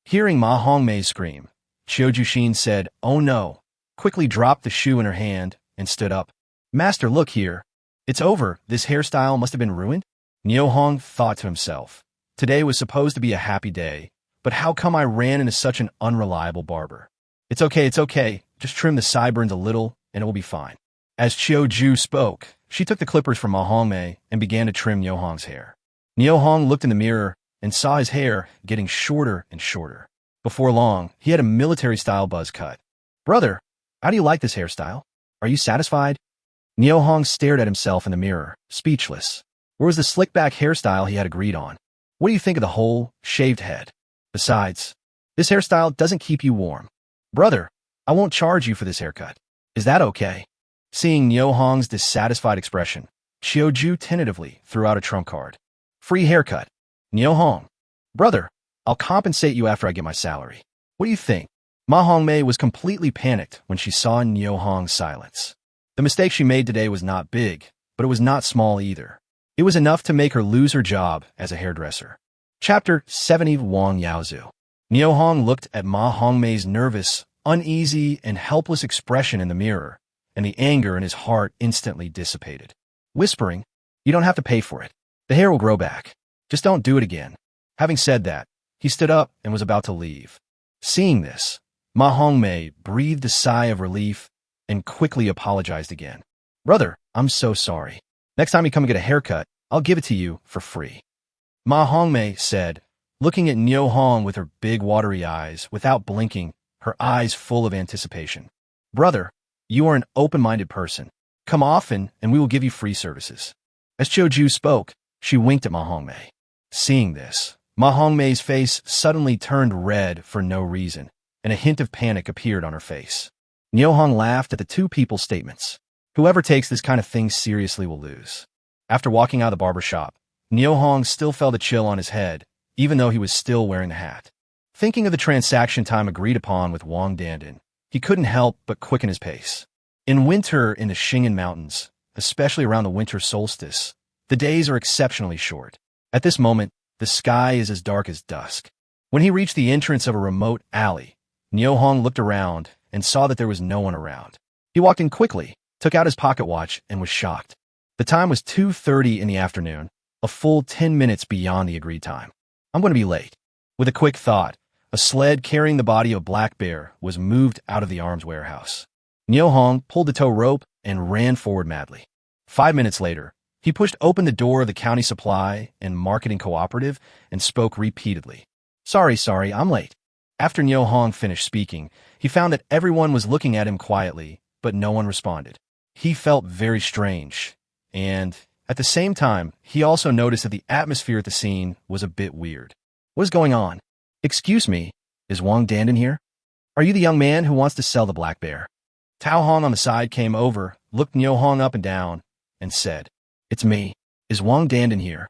Hearing Ma Hongmei scream, Qiu Jushin said, "Oh no," quickly dropped the shoe in her hand, and stood up. "Master, look here. It's over. This hairstyle must have been ruined." Niu Hong thought to himself, "Today was supposed to be a happy day, but how come I ran into such an unreliable barber? It's okay. Just trim the sideburns a little, and it will be fine." As Qiu Ju spoke, she took the clippers from Ma Hongmei and began to trim Niu Hong's hair. Niu Hong looked in the mirror and saw his hair getting shorter and shorter. Before long, he had a military-style buzz cut. "Brother, how do you like this hairstyle? Are you satisfied?" Niu Hong stared at himself in the mirror, speechless. Where was the slick-back hairstyle he had agreed on? What do you think of the whole shaved head? Besides, this hairstyle doesn't keep you warm. "Brother, I won't charge you for this haircut. Is that okay?" Seeing Niu Hong's dissatisfied expression, Qiu Ju tentatively threw out a trump card. "Free haircut." Niu Hong. "Brother, I'll compensate you after I get my salary. What do you think?" Ma Hongmei was completely panicked when she saw Niu Hong's silence. The mistake she made today was not big, but it was not small either. It was enough to make her lose her job as a hairdresser. Chapter 70 Wang Yaozu. Niu Hong looked at Ma Hongmei's nervous, uneasy, and helpless expression in the mirror and the anger in his heart instantly dissipated. Whispering, "You don't have to pay for it. The hair will grow back. Just don't do it again." Having said that, he stood up and was about to leave. Seeing this, Ma Hongmei breathed a sigh of relief and quickly apologized again. "Brother, I'm so sorry. Next time you come and get a haircut, I'll give it to you for free." Ma Hongmei said, looking at Niu Hong with her big watery eyes, without blinking, her eyes full of anticipation. "Brother, you are an open-minded person. Come often, and we will give you free services." As Choju spoke, she winked at Ma Hongmei. Seeing this, Ma Hongmei's face suddenly turned red for no reason, and a hint of panic appeared on her face. Niu Hong laughed at the two people's statements. Whoever takes this kind of thing seriously will lose. After walking out of the barber shop, Niu Hong still felt a chill on his head, even though he was still wearing the hat. Thinking of the transaction time agreed upon with Wang Dandan, he couldn't help but quicken his pace. In winter in the Xing'an Mountains, especially around the winter solstice, the days are exceptionally short. At this moment, the sky is as dark as dusk. When he reached the entrance of a remote alley, Niu Hong looked around and saw that there was no one around. He walked in quickly, took out his pocket watch, and was shocked. The time was 2:30 in the afternoon, a full 10 minutes beyond the agreed time. "I'm going to be late." With a quick thought, a sled carrying the body of Black Bear was moved out of the arms warehouse. Niu Hong pulled the tow rope and ran forward madly. 5 minutes later, he pushed open the door of the county supply and marketing cooperative and spoke repeatedly. Sorry, I'm late." After Niu Hong finished speaking, he found that everyone was looking at him quietly, but no one responded. He felt very strange, and at the same time, he also noticed that the atmosphere at the scene was a bit weird. "What is going on?" "Excuse me, is Wang Dandan here? Are you the young man who wants to sell the Black Bear?" Tao Hong on the side came over, looked Niu Hong up and down, and said, "It's me. Is Wang Dandan here?"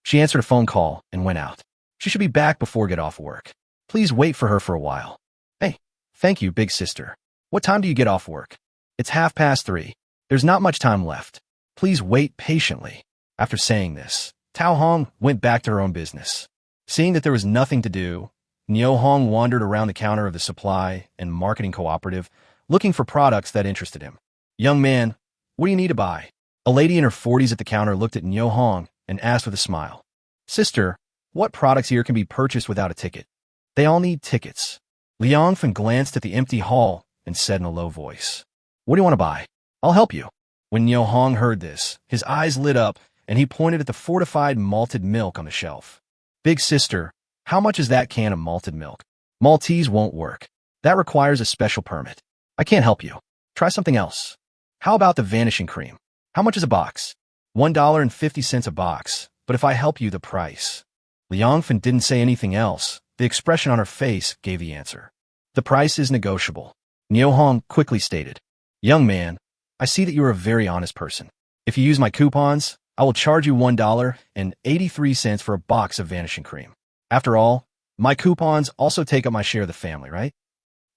She answered a phone call and went out. She should be back before get off work. Please wait for her for a while. "Hey, thank you, big sister. What time do you get off work?" "It's 3:30. There's not much time left. Please wait patiently." After saying this, Tao Hong went back to her own business. Seeing that there was nothing to do, Niu Hong wandered around the counter of the supply and marketing cooperative, looking for products that interested him. "Young man, what do you need to buy?" A lady in her 40s at the counter looked at Niu Hong and asked with a smile, "Sister, what products here can be purchased without a ticket?" "They all need tickets." Liang Fen glanced at the empty hall and said in a low voice, "What do you want to buy? I'll help you." When Niu Hong heard this, his eyes lit up and he pointed at the fortified malted milk on the shelf. "Big sister, how much is that can of malted milk?" "Maltese won't work. That requires a special permit. I can't help you. Try something else." "How about the vanishing cream? How much is a box?" $1.50 a box, but if I help you, the price." Liang Fen didn't say anything else. The expression on her face gave the answer. "The price is negotiable," Niu Hong quickly stated. "Young man, I see that you are a very honest person. If you use my coupons, I will charge you $1.83 for a box of vanishing cream. After all, my coupons also take up my share of the family, right?"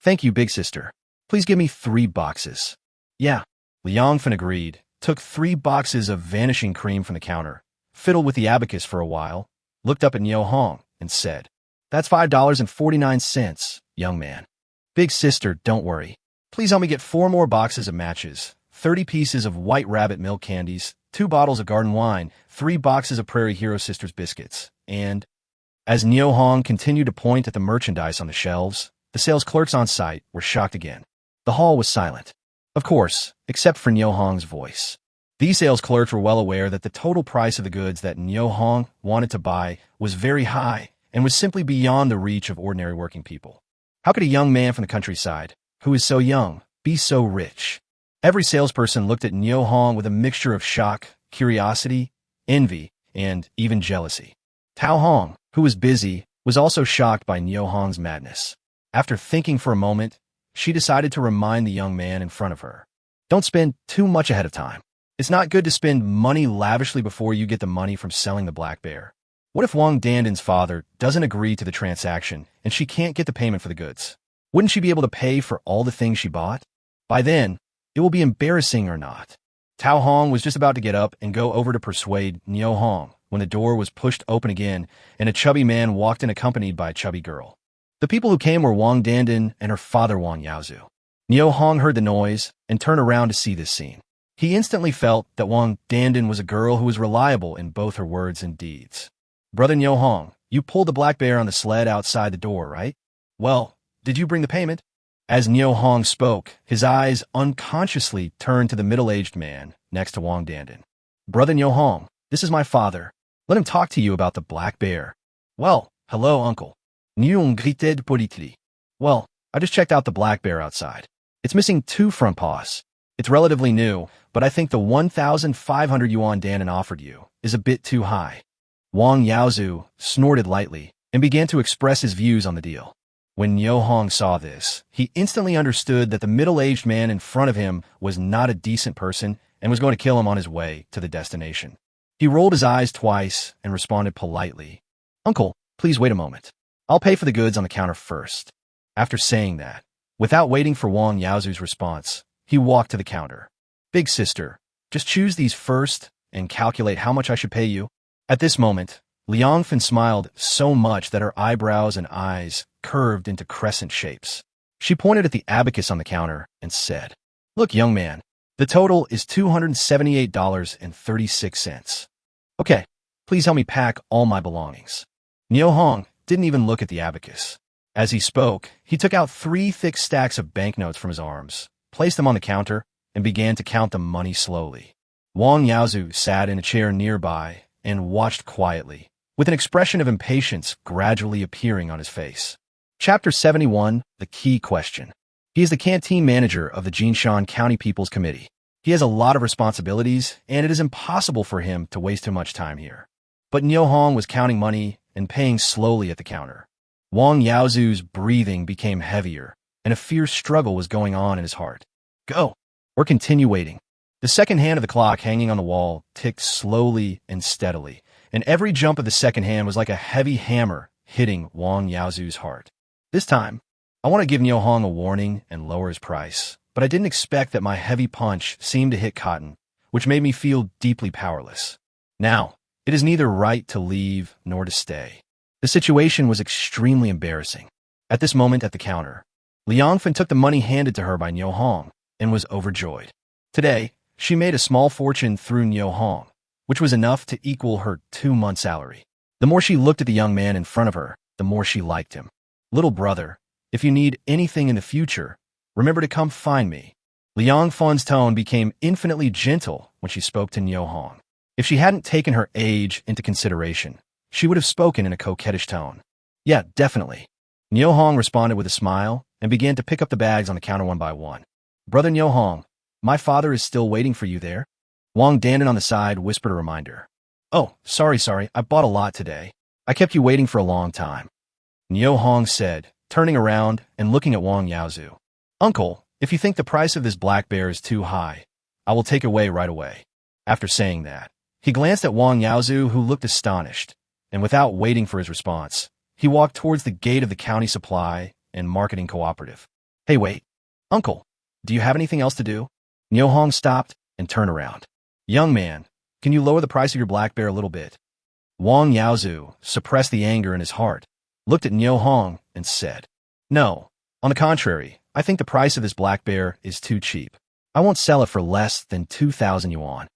"Thank you, big sister. Please give me 3 boxes. "Yeah," Liang Fen agreed, took 3 boxes of vanishing cream from the counter, fiddled with the abacus for a while, looked up at Niu Hong, and said, "That's $5.49, young man." "Big sister, don't worry. Please help me get 4 more boxes of matches, 30 pieces of White Rabbit milk candies, 2 bottles of garden wine, 3 boxes of Prairie Hero Sisters biscuits, and..." As Niu Hong continued to point at the merchandise on the shelves, the sales clerks on site were shocked again. The hall was silent. Of course, except for Niu Hong's voice. These sales clerks were well aware that the total price of the goods that Niu Hong wanted to buy was very high and was simply beyond the reach of ordinary working people. How could a young man from the countryside, who is so young, be so rich? Every salesperson looked at Niu Hong with a mixture of shock, curiosity, envy, and even jealousy. Tao Hong, who was busy, was also shocked by Niu Hong's madness. After thinking for a moment, she decided to remind the young man in front of her. "Don't spend too much ahead of time. It's not good to spend money lavishly before you get the money from selling the Black Bear. What if Wang Dandan's father doesn't agree to the transaction and she can't get the payment for the goods? Wouldn't she be able to pay for all the things she bought? By then, it will be embarrassing or not." Tao Hong was just about to get up and go over to persuade Niu Hong when the door was pushed open again and a chubby man walked in accompanied by a chubby girl. The people who came were Wang Dandan and her father Wang Yaozu. Nio Hong heard the noise and turned around to see this scene. He instantly felt that Wang Dandan was a girl who was reliable in both her words and deeds. Brother Nio Hong, you pulled the black bear on the sled outside the door, right? Well, did you bring the payment? As Nio Hong spoke, his eyes unconsciously turned to the middle-aged man next to Wang Dandan. Brother Nio Hong, this is my father. Let him talk to you about the black bear. Well, hello, uncle. Nyung grited politely. Well, I just checked out the black bear outside. It's missing 2 front paws. It's relatively new, but I think the 1,500 yuan Dandan offered you is a bit too high. Wang Yaozu snorted lightly and began to express his views on the deal. When Nio Hong saw this, he instantly understood that the middle-aged man in front of him was not a decent person and was going to kill him on his way to the destination. He rolled his eyes twice and responded politely. Uncle, please wait a moment. I'll pay for the goods on the counter first. After saying that, without waiting for Wang Yaozu's response, he walked to the counter. Big sister, just choose these first and calculate how much I should pay you. At this moment, Liang Fin smiled so much that her eyebrows and eyes curved into crescent shapes. She pointed at the abacus on the counter and said, Look, young man, the total is $278.36. Okay, please help me pack all my belongings. Nio Hong didn't even look at the abacus. As he spoke, he took out 3 thick stacks of banknotes from his arms, placed them on the counter, and began to count the money slowly. Wang Yaozu sat in a chair nearby and watched quietly, with an expression of impatience gradually appearing on his face. Chapter 71, The Key Question. He is the canteen manager of the Jinshan County People's Committee. He has a lot of responsibilities, and it is impossible for him to waste too much time here. But Nio Hong was counting money and paying slowly at the counter. Wang Yaozu's breathing became heavier, and a fierce struggle was going on in his heart. Go, or continue waiting. The second hand of the clock hanging on the wall ticked slowly and steadily, and every jump of the second hand was like a heavy hammer hitting Wang Yaozu's heart. This time, I want to give Nio Hong a warning and lower his price, but I didn't expect that my heavy punch seemed to hit cotton, which made me feel deeply powerless. Now, it is neither right to leave nor to stay. The situation was extremely embarrassing. At this moment at the counter, Liang Fin took the money handed to her by Nio Hong and was overjoyed. Today, she made a small fortune through Nio Hong, which was enough to equal her 2-month salary. The more she looked at the young man in front of her, the more she liked him. Little brother, if you need anything in the future, remember to come find me. Liang Fin's tone became infinitely gentle when she spoke to Nio Hong. If she hadn't taken her age into consideration, she would have spoken in a coquettish tone. Yeah, definitely. Nio Hong responded with a smile and began to pick up the bags on the counter one by one. Brother Nio Hong, my father is still waiting for you there. Wang Dandan on the side whispered a reminder. Oh, sorry, I bought a lot today. I kept you waiting for a long time. Nio Hong said, turning around and looking at Wang Yaozu. Uncle, if you think the price of this black bear is too high, I will take it away right away. After saying that, he glanced at Wang Yaozu, who looked astonished, and without waiting for his response, he walked towards the gate of the county supply and marketing cooperative. Hey, wait. Uncle, do you have anything else to do? Nio Hong stopped and turned around. Young man, can you lower the price of your black bear a little bit? Wang Yaozu suppressed the anger in his heart, looked at Nio Hong, and said, No, on the contrary, I think the price of this black bear is too cheap. I won't sell it for less than 2,000 yuan.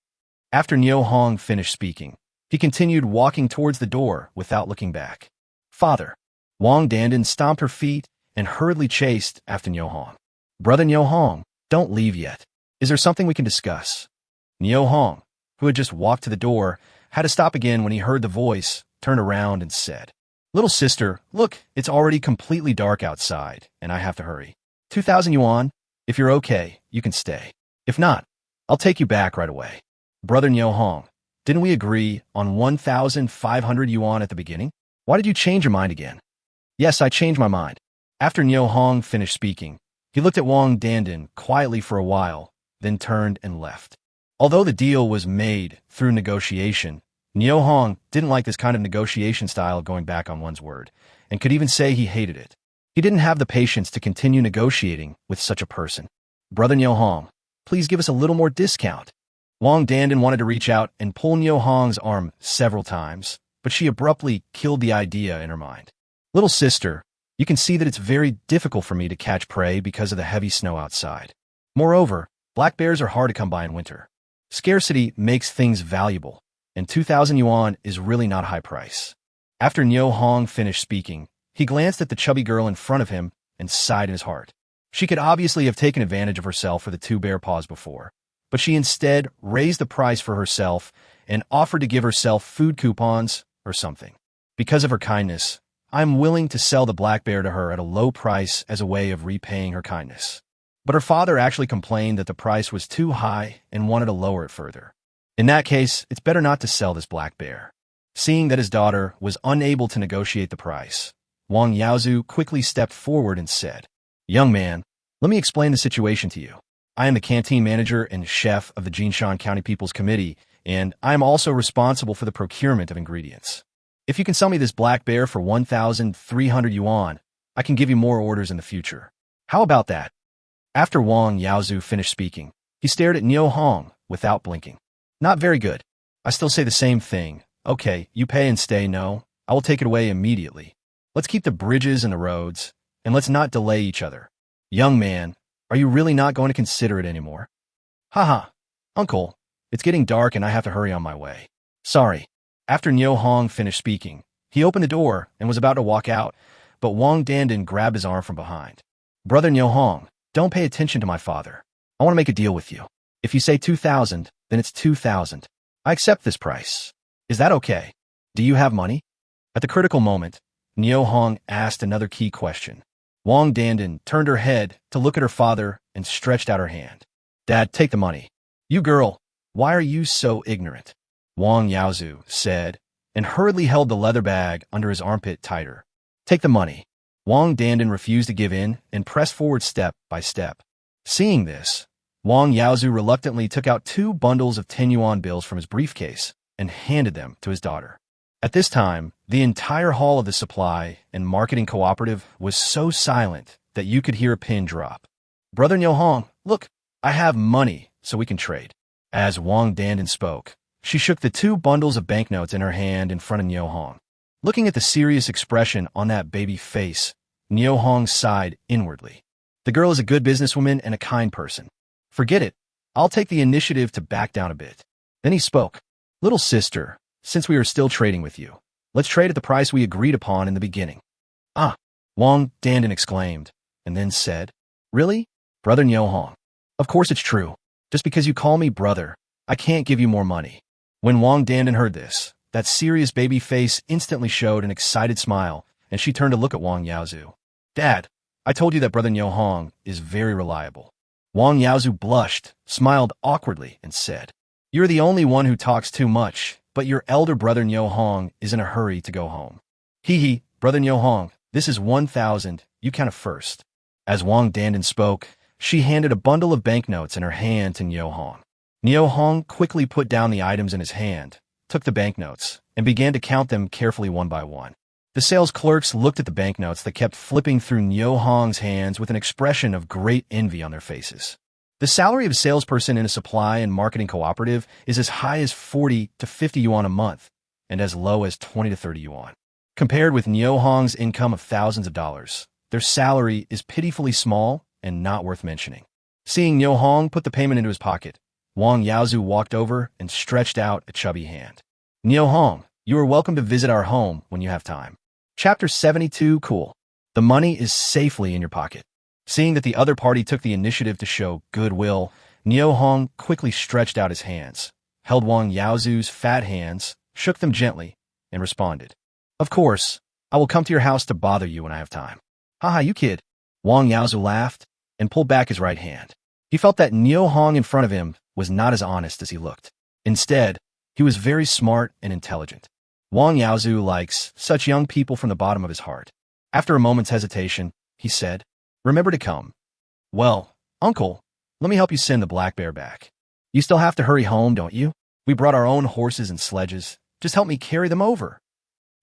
After Nio Hong finished speaking, he continued walking towards the door without looking back. Father. Wang Dandan stomped her feet and hurriedly chased after Nio Hong. Brother Nio Hong, don't leave yet. Is there something we can discuss? Nio Hong, who had just walked to the door, had to stop again when he heard the voice, turned around and said, Little sister, look, it's already completely dark outside, and I have to hurry. 2,000 yuan, if you're okay, you can stay. If not, I'll take you back right away. Brother Nio Hong, didn't we agree on 1,500 yuan at the beginning? Why did you change your mind again? Yes, I changed my mind. After Nio Hong finished speaking, he looked at Wang Dandan quietly for a while, then turned and left. Although the deal was made through negotiation, Nio Hong didn't like this kind of negotiation style of going back on one's word, and could even say he hated it. He didn't have the patience to continue negotiating with such a person. Brother Nio Hong, please give us a little more discount. Wang Dandan wanted to reach out and pull Nio Hong's arm several times, but she abruptly killed the idea in her mind. Little sister, You can see that it's very difficult for me to catch prey because of the heavy snow outside. Moreover, black bears are hard to come by in winter. Scarcity makes things valuable, and 2,000 yuan is really not a high price. After Niu Hong finished speaking, he glanced at the chubby girl in front of him and sighed in his heart. She could obviously have taken advantage of herself for the 2 bear paws before, but she instead raised the price for herself and offered to give herself food coupons or something. Because of her kindness, I'm willing to sell the black bear to her at a low price as a way of repaying her kindness. But her father actually complained that the price was too high and wanted to lower it further. In that case, it's better not to sell this black bear. Seeing that his daughter was unable to negotiate the price, Wang Yaozu quickly stepped forward and said, "Young man, let me explain the situation to you. I am the canteen manager and chef of the Jinshan County People's Committee, and I am also responsible for the procurement of ingredients. If you can sell me this black bear for 1,300 yuan, I can give you more orders in the future. How about that?" After Wang Yaozu finished speaking, he stared at Niu Hong without blinking. "Not very good. I still say the same thing. Okay, you pay and stay. No, I will take it away immediately. Let's keep the bridges and the roads, and let's not delay each other. Young man, are you really not going to consider it anymore?" "Haha, uncle, it's getting dark and I have to hurry on my way. Sorry." After Niu Hong finished speaking, he opened the door and was about to walk out, but Wang Dandan grabbed his arm from behind. "Brother Niu Hong, don't pay attention to my father. I want to make a deal with you. If you say 2,000, then it's 2,000. I accept this price. Is that okay? Do you have money?" At the critical moment, Niu Hong asked another key question. Wang Dandan turned her head to look at her father and stretched out her hand. "Dad, take the money." "You girl, why are you so ignorant?" Wang Yaozu said, and hurriedly held the leather bag under his armpit tighter. "Take the money." Wang Dandan refused to give in and pressed forward step by step. Seeing this, Wang Yaozu reluctantly took out 2 bundles of 10 yuan bills from his briefcase and handed them to his daughter. At this time, the entire hall of the supply and marketing cooperative was so silent that you could hear a pin drop. "Brother Niu Hong, look, I have money, so we can trade." As Wang Dandan spoke, she shook the 2 bundles of banknotes in her hand in front of Niu Hong. Looking at the serious expression on that baby face, Niu Hong sighed inwardly. The girl is a good businesswoman and a kind person. Forget it. I'll take the initiative to back down a bit. Then he spoke. "Little sister, since we are still trading with you, let's trade at the price we agreed upon in the beginning." "Ah," Wang Dandan exclaimed, and then said, "Really? Brother Niu Hong? Of course it's true. Just because you call me brother, I can't give you more money." When Wang Dandan heard this, that serious baby face instantly showed an excited smile, and she turned to look at Wang Yaozu. "Dad, I told you that Brother Niu Hong is very reliable." Wang Yaozu blushed, smiled awkwardly, and said, "You're the only one who talks too much, but your elder brother Niu Hong is in a hurry to go home." "Hee, Brother Niu Hong, this is 1,000, you count it first." As Wang Dandan spoke, she handed a bundle of banknotes in her hand to Niu Hong. Niu Hong quickly put down the items in his hand, took the banknotes, and began to count them carefully one by one. The sales clerks looked at the banknotes that kept flipping through Niu Hong's hands with an expression of great envy on their faces. The salary of a salesperson in a supply and marketing cooperative is as high as 40 to 50 yuan a month, and as low as 20 to 30 yuan. Compared with Niu Hong's income of thousands of dollars, their salary is pitifully small and not worth mentioning. Seeing Niu Hong put the payment into his pocket, Wang Yaozu walked over and stretched out a chubby hand. "Niu Hong, you are welcome to visit our home when you have time." Chapter 72. Cool. The money is safely in your pocket. Seeing that the other party took the initiative to show goodwill, Niu Hong quickly stretched out his hands, held Wang Yaozu's fat hands, shook them gently, and responded, "Of course, I will come to your house to bother you when I have time." "Haha, you kid." Wang Yaozu laughed and pulled back his right hand. He felt that Niu Hong in front of him was not as honest as he looked. Instead, he was very smart and intelligent. Wang Yaozu likes such young people from the bottom of his heart. After a moment's hesitation, he said, "Remember to come." "Well, uncle, let me help you send the black bear back. You still have to hurry home, don't you? We brought our own horses and sledges. Just help me carry them over."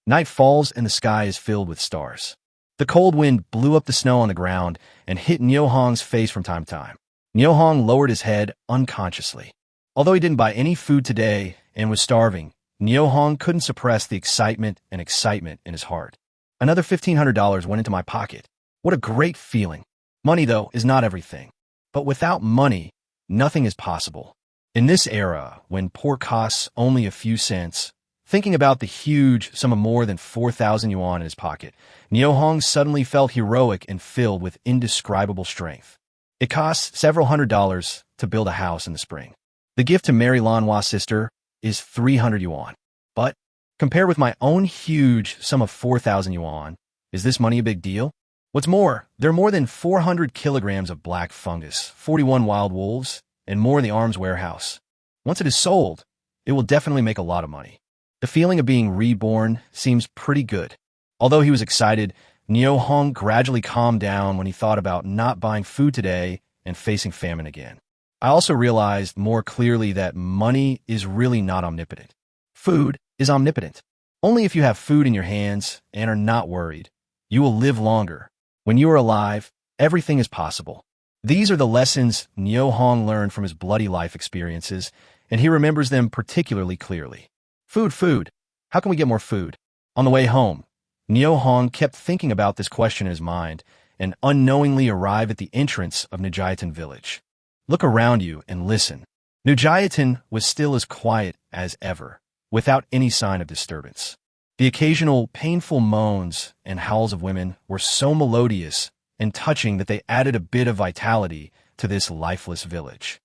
Night falls and the sky is filled with stars. The cold wind blew up the snow on the ground and hit Niu Hong's face from time to time. Niu Hong lowered his head unconsciously. Although he didn't buy any food today and was starving, Niu Hong couldn't suppress the excitement in his heart. Another $1,500 went into my pocket. What a great feeling. Money, though, is not everything. But without money, nothing is possible. In this era, when pork costs only a few cents, thinking about the huge sum of more than 4,000 yuan in his pocket, Niu Hong suddenly felt heroic and filled with indescribable strength. It costs several $100s to build a house in the spring. The gift to marry Lanhua's sister is 300 yuan. But, compared with my own huge sum of 4,000 yuan, is this money a big deal? What's more, there are more than 400 kilograms of black fungus, 41 wild wolves, and more in the arms warehouse. Once it is sold, it will definitely make a lot of money. The feeling of being reborn seems pretty good. Although he was excited, Niu Hong gradually calmed down when he thought about not buying food today and facing famine again. I also realized more clearly that money is really not omnipotent. Food is omnipotent. Only if you have food in your hands and are not worried, you will live longer. When you are alive, everything is possible. These are the lessons Niu Hong learned from his bloody life experiences, and he remembers them particularly clearly. Food. How can we get more food? On the way home, Niu Hong kept thinking about this question in his mind and unknowingly arrived at the entrance of Nujayatan village. Look around you and listen. Nujayatan was still as quiet as ever, without any sign of disturbance. The occasional painful moans and howls of women were so melodious and touching that they added a bit of vitality to this lifeless village.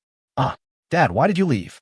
Dad, why did you leave?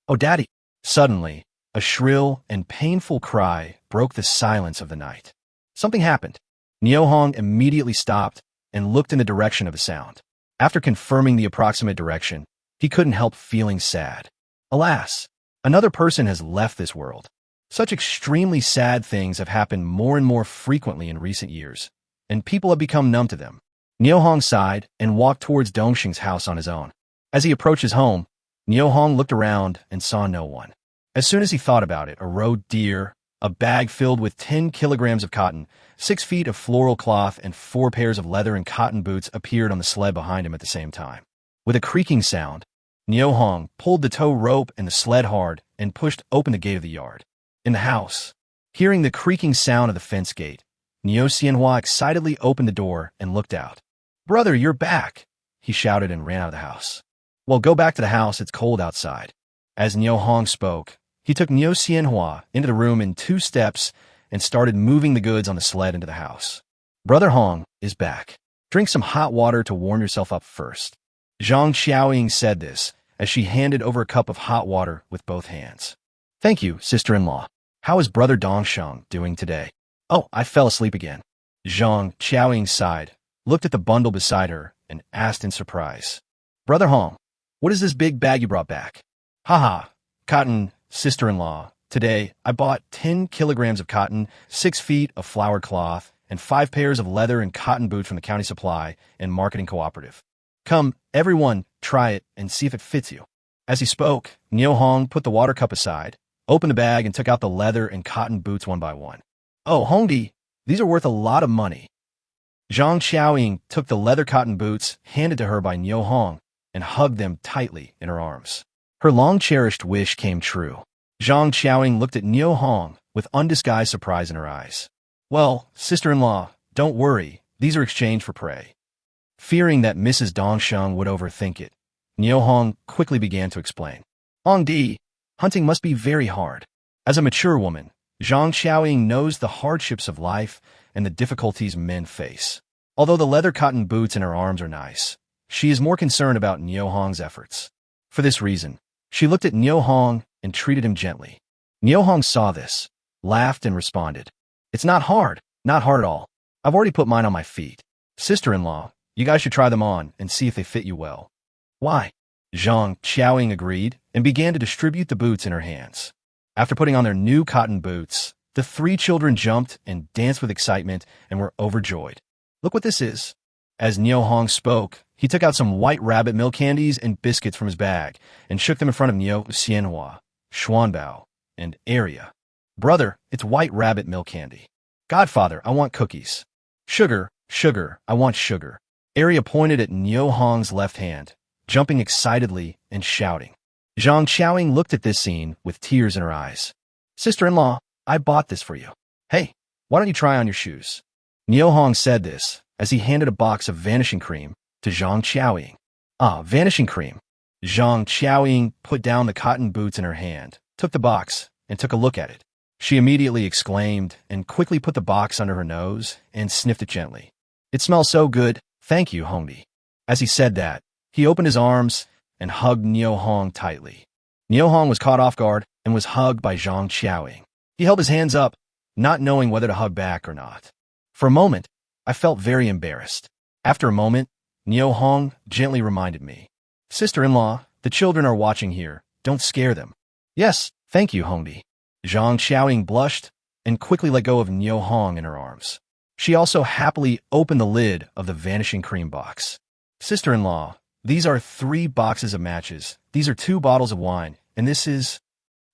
Oh, Daddy. Suddenly, a shrill and painful cry broke the silence of the night. Something happened. Niu Hong immediately stopped and looked in the direction of the sound. After confirming the approximate direction, he couldn't help feeling sad. Alas, another person has left this world. Such extremely sad things have happened more and more frequently in recent years, and people have become numb to them. Niu Hong sighed and walked towards Dongxing's house on his own. As he approached his home, Niu Hong looked around and saw no one. As soon as he thought about it, a roe deer, a bag filled with 10 kilograms of cotton, 6 feet of floral cloth, and 4 pairs of leather and cotton boots appeared on the sled behind him at the same time. With a creaking sound, Niu Hong pulled the tow rope and the sled hard and pushed open the gate of the yard. In the house, hearing the creaking sound of the fence gate, Niu Xianhua excitedly opened the door and looked out. "Brother, you're back," he shouted and ran out of the house. "Well, go back to the house, it's cold outside." As Niu Hong spoke, he took Niu Xianhua into the room in 2 steps and started moving the goods on the sled into the house. "Brother Hong is back. Drink some hot water to warm yourself up first." Zhang Xiaoying said this as she handed over a cup of hot water with both hands. "Thank you, sister-in-law. How is Brother Dongsheng doing today?" "Oh, I fell asleep again." Zhang Xiaoying sighed, looked at the bundle beside her, and asked in surprise. "Brother Hong, what is this big bag you brought back?" "Haha, cotton, sister-in-law. Today, I bought 10 kilograms of cotton, 6 feet of flowered cloth, and 5 pairs of leather and cotton boots from the county supply and marketing cooperative. Come, everyone, try it and see if it fits you." As he spoke, Niu Hong put the water cup aside, opened the bag, and took out the leather and cotton boots one by one. "Oh, Hongdi, these are worth a lot of money." Zhang Xiaoying took the leather cotton boots handed to her by Niu Hong and hugged them tightly in her arms. Her long-cherished wish came true. Zhang Xiaoying looked at Niu Hong with undisguised surprise in her eyes. "Well, sister-in-law, don't worry, these are exchanged for prey." Fearing that Mrs. Dongsheng would overthink it, Niu Hong quickly began to explain. "Hongdi, hunting must be very hard. As a mature woman, Zhang Xiaoying knows the hardships of life and the difficulties men face. Although the leather cotton boots in her arms are nice, she is more concerned about Niu Hong's efforts. For this reason, she looked at Niu Hong and treated him gently. Niu Hong saw this, laughed, and responded, "It's not hard at all. I've already put mine on my feet. Sister-in-law, you guys should try them on and see if they fit you well." "Why?" Zhang Xiaoying agreed and began to distribute the boots in her hands. After putting on their new cotton boots, the 3 children jumped and danced with excitement and were overjoyed. "Look what this is." As Niu Hong spoke, he took out some white rabbit milk candies and biscuits from his bag and shook them in front of Niu Xianhua, Xuanbao, and Arya. "Brother, it's white rabbit milk candy." "Godfather, I want cookies." Sugar, I want sugar." Arya pointed at Niu Hong's left hand, jumping excitedly and shouting. Zhang Xiaoying looked at this scene with tears in her eyes. "Sister-in-law, I bought this for you." "Hey, Why don't you try on your shoes? Niu Hong said this as he handed a box of vanishing cream to Zhang Qiaoying. Ah, vanishing cream. Zhang Qiaoying put down the cotton boots in her hand, took the box, and took a look at it. She immediately exclaimed and quickly put the box under her nose and sniffed it gently. It smells so good, thank you, Hongdi. As he said that, he opened his arms and hugged Niu Hong tightly. Niu Hong was caught off guard and was hugged by Zhang Qiaoying. He held his hands up, not knowing whether to hug back or not. For a moment, I felt very embarrassed. After a moment, Niu Hong gently reminded me, Sister-in-law, the children are watching here. Don't scare them. Yes, thank you, Hongdi. Zhang Qiaoying blushed and quickly let go of Niu Hong in her arms. She also happily opened the lid of the vanishing cream box. Sister-in-law, these are 3 boxes of matches. These are 2 bottles of wine, and this is...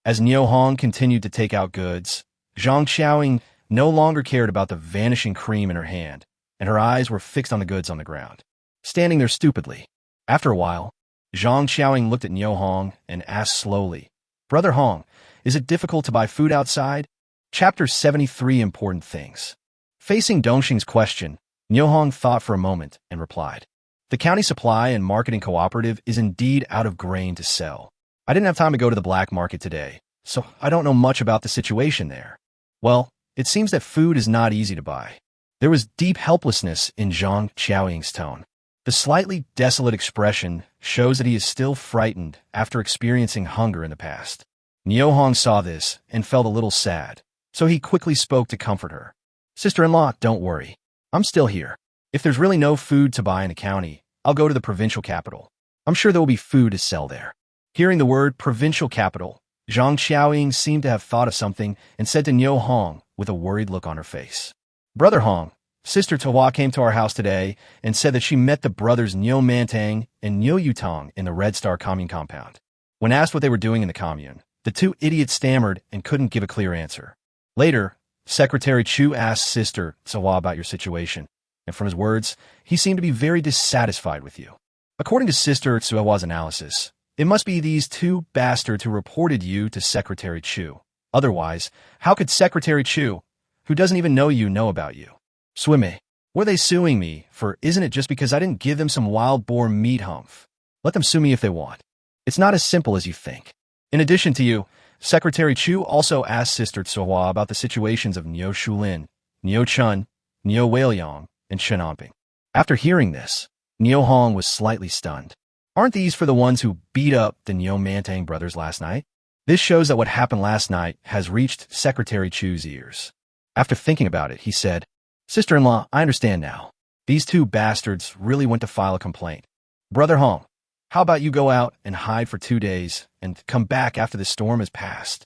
As Niu Hong continued to take out goods, Zhang Qiaoying no longer cared about the vanishing cream in her hand, and her eyes were fixed on the goods on the ground, standing there stupidly. After a while, Zhang Qiaoying looked at Niu Hong and asked slowly, Brother Hong, is it difficult to buy food outside? Chapter 73 Important Things. Facing Dongxing's question, Niu Hong thought for a moment and replied, The county supply and marketing cooperative is indeed out of grain to sell. I didn't have time to go to the black market today, so I don't know much about the situation there. Well, it seems that food is not easy to buy. There was deep helplessness in Zhang Qiaoying's tone. The slightly desolate expression shows that he is still frightened after experiencing hunger in the past. Niu Hong saw this and felt a little sad, so he quickly spoke to comfort her. Sister-in-law, don't worry. I'm still here. If there's really no food to buy in the county, I'll go to the provincial capital. I'm sure there will be food to sell there. Hearing the word provincial capital, Zhang Qiaoying seemed to have thought of something and said to Niu Hong with a worried look on her face, Brother Hong, Sister Tawha came to our house today and said that she met the brothers Niu Mantang and Niu Yutong in the Red Star commune compound. When asked what they were doing in the commune, the 2 idiots stammered and couldn't give a clear answer. Later, Secretary Chu asked Sister Tawha about your situation, and from his words, he seemed to be very dissatisfied with you. According to Sister Tawha's analysis, it must be these 2 bastards who reported you to Secretary Chu. Otherwise, how could Secretary Chu, who doesn't even know you, know about you? Swimme, were they suing me for isn't it just because I didn't give them some wild boar meat humph? Let them sue me if they want. It's not as simple as you think. In addition to you, Secretary Chu also asked Sister Tsohua about the situations of Niu Shulin, Niu Chun, Niu Weiliang, and Shen Anping. After hearing this, Niu Hong was slightly stunned. Aren't these for the ones who beat up the Niu Mantang brothers last night? This shows that what happened last night has reached Secretary Chu's ears. After thinking about it, he said, Sister-in-law, I understand now. These 2 bastards really went to file a complaint. Brother Hong, how about you go out and hide for 2 days and come back after the storm has passed?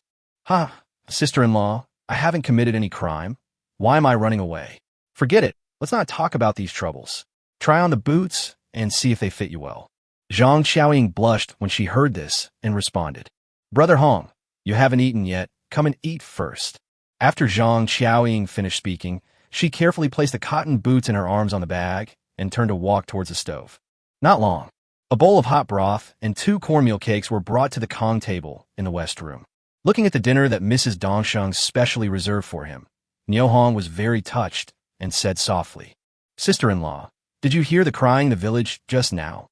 Sister-in-law, I haven't committed any crime. Why am I running away? Forget it. Let's not talk about these troubles. Try on the boots and see if they fit you well. Zhang Qiaoying blushed when she heard this and responded, Brother Hong, you haven't eaten yet. Come and eat first. After Zhang Qiaoying finished speaking, she carefully placed the cotton boots in her arms on the bag and turned to walk towards the stove. Not long. A bowl of hot broth and 2 cornmeal cakes were brought to the Kong table in the West Room. Looking at the dinner that Mrs. Dongsheng specially reserved for him, Niu Hong was very touched and said softly, Sister-in-law, did you hear the crying in the village just now?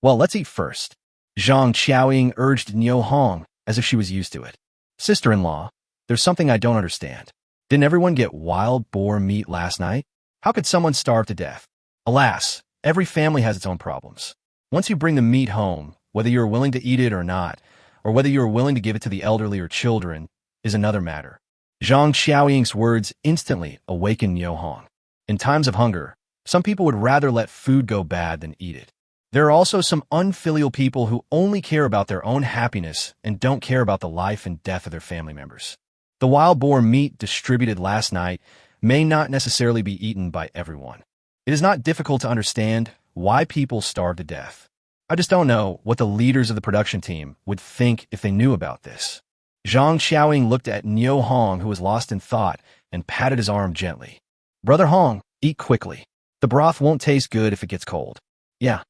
Well, let's eat first. Zhang Qiaoying urged Niu Hong as if she was used to it. Sister-in-law, there's something I don't understand. Didn't everyone get wild boar meat last night? How could someone starve to death? Alas, every family has its own problems. Once you bring the meat home, whether you are willing to eat it or not, or whether you are willing to give it to the elderly or children, is another matter. Zhang Qiaoying's words instantly awakened Niu Hong. In times of hunger, some people would rather let food go bad than eat it. There are also some unfilial people who only care about their own happiness and don't care about the life and death of their family members. The wild boar meat distributed last night may not necessarily be eaten by everyone. It is not difficult to understand why people starve to death. I just don't know what the leaders of the production team would think if they knew about this. Zhang Qiaoying looked at Niu Hong, who was lost in thought, and patted his arm gently. Brother Hong, eat quickly. The broth won't taste good if it gets cold. Yeah.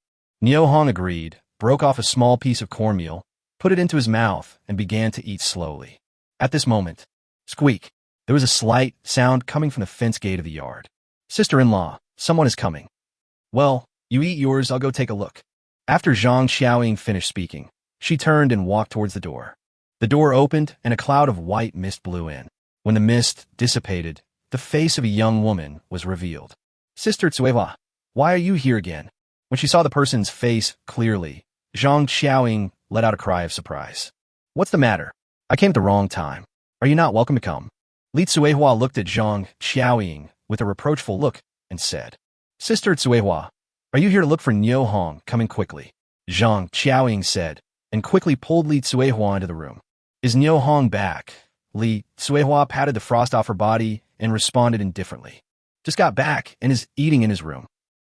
Niu Hong agreed, broke off a small piece of cornmeal, put it into his mouth, and began to eat slowly. At this moment, squeak, There was a slight sound coming from the fence gate of the yard. Sister-in-law, someone is coming. Well, you eat yours, I'll go take a look. After Zhang Xiaoying finished speaking, she turned and walked towards the door. The door opened and a cloud of white mist blew in. When the mist dissipated, the face of a young woman was revealed. Sister Tsuehua, why are you here again? When she saw the person's face clearly, Zhang Xiaoying let out a cry of surprise. What's the matter? I came at the wrong time. Are you not welcome to come? Li Tsuehua looked at Zhang Xiaoying with a reproachful look and said, Sister Tsuehua, are you here to look for Niu Hong? Come in quickly. Zhang Xiaoying said, and quickly pulled Li Tsuehua into the room. Is Niu Hong back? Li Tsuehua patted the frost off her body and responded indifferently. Just got back and is eating in his room.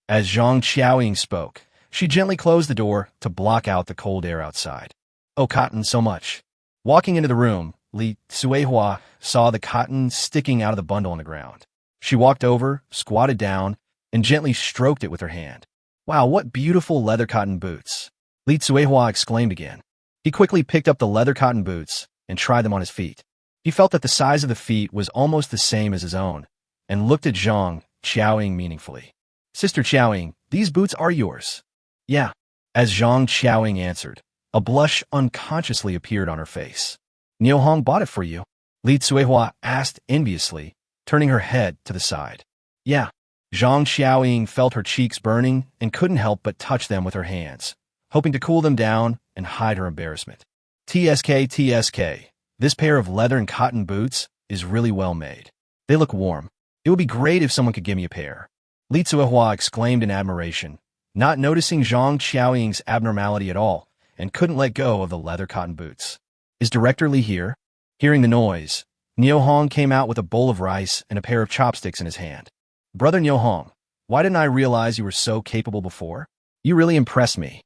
As Zhang Xiaoying spoke, she gently closed the door to block out the cold air outside. Oh, cotton so much. Walking into the room, Li Tsuehua saw the cotton sticking out of the bundle on the ground. She walked over, squatted down, and gently stroked it with her hand. Wow, what beautiful leather cotton boots. Li Tsuehua exclaimed again. He quickly picked up the leather cotton boots and tried them on his feet. He felt that the size of the feet was almost the same as his own, and looked at Zhang Xiaoying meaningfully. Sister Xiaoying, these boots are yours. Yeah. As Zhang Xiaoying answered, a blush unconsciously appeared on her face. Niu Hong bought it for you? Li Tsuehua asked enviously, turning her head to the side. Yeah. Zhang Xiaoying felt her cheeks burning and couldn't help but touch them with her hands, hoping to cool them down and hide her embarrassment. TSK, this pair of leather and cotton boots is really well made. They look warm. It would be great if someone could give me a pair. Li Tsuehua exclaimed in admiration, not noticing Zhang Xiaoying's abnormality at all, and couldn't let go of the leather cotton boots. Is Director Li here? Hearing the noise, Niu Hong came out with a bowl of rice and a pair of chopsticks in his hand. Brother Niu Hong, why didn't I realize you were so capable before? You really impressed me.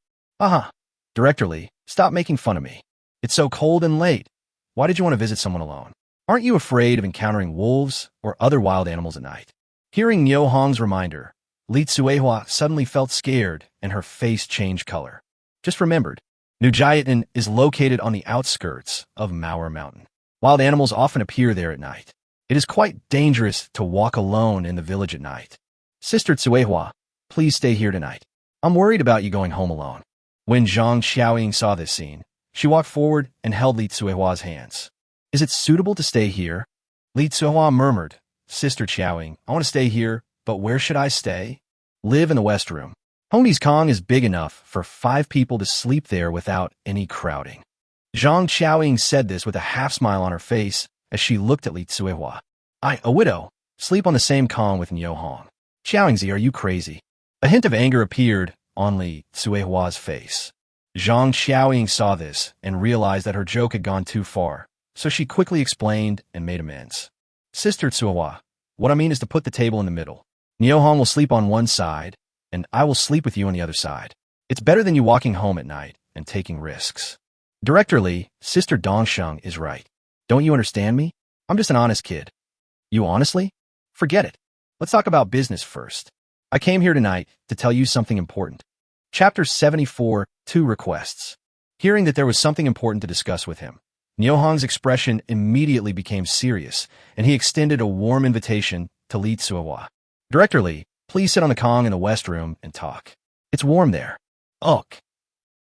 Director Li, stop making fun of me. It's so cold and late. Why did you want to visit someone alone? Aren't you afraid of encountering wolves or other wild animals at night? Hearing Niu Hong's reminder, Li Tsuehua suddenly felt scared and her face changed color. Just remembered, Nujayatan is located on the outskirts of Manhwa Mountain. Wild animals often appear there at night. It is quite dangerous to walk alone in the village at night. Sister Tsuehua, please stay here tonight. I'm worried about you going home alone. When Zhang Xiaoying saw this scene, she walked forward and held Li Tsuehua's hands. Is it suitable to stay here? Li Tsuehua murmured, Sister Xiaoying, I want to stay here, but where should I stay? Live in the West Room. Hongdi's Kong is big enough for 5 people to sleep there without any crowding. Zhang Xiaoying said this with a half-smile on her face as she looked at Li Tsuehua. A widow, sleep on the same Kong with Niu Hong. Xiaoyingzi, are you crazy? A hint of anger appeared on Li Tsuehua's face. Zhang Xiaoying saw this and realized that her joke had gone too far, so she quickly explained and made amends. Sister Tsuehua, what I mean is to put the table in the middle. Niu Hong will sleep on one side, and I will sleep with you on the other side. It's better than you walking home at night and taking risks. Director Li, Sister Dongsheng is right. Don't you understand me? I'm just an honest kid. You honestly? Forget it. Let's talk about business first. I came here tonight to tell you something important. Chapter 74, 2 Requests. Hearing that there was something important to discuss with him, Niu Hong's expression immediately became serious, and he extended a warm invitation to Li Tsuehua. Director Li, please sit on the Kong in the West Room and talk. It's warm there. Ugh.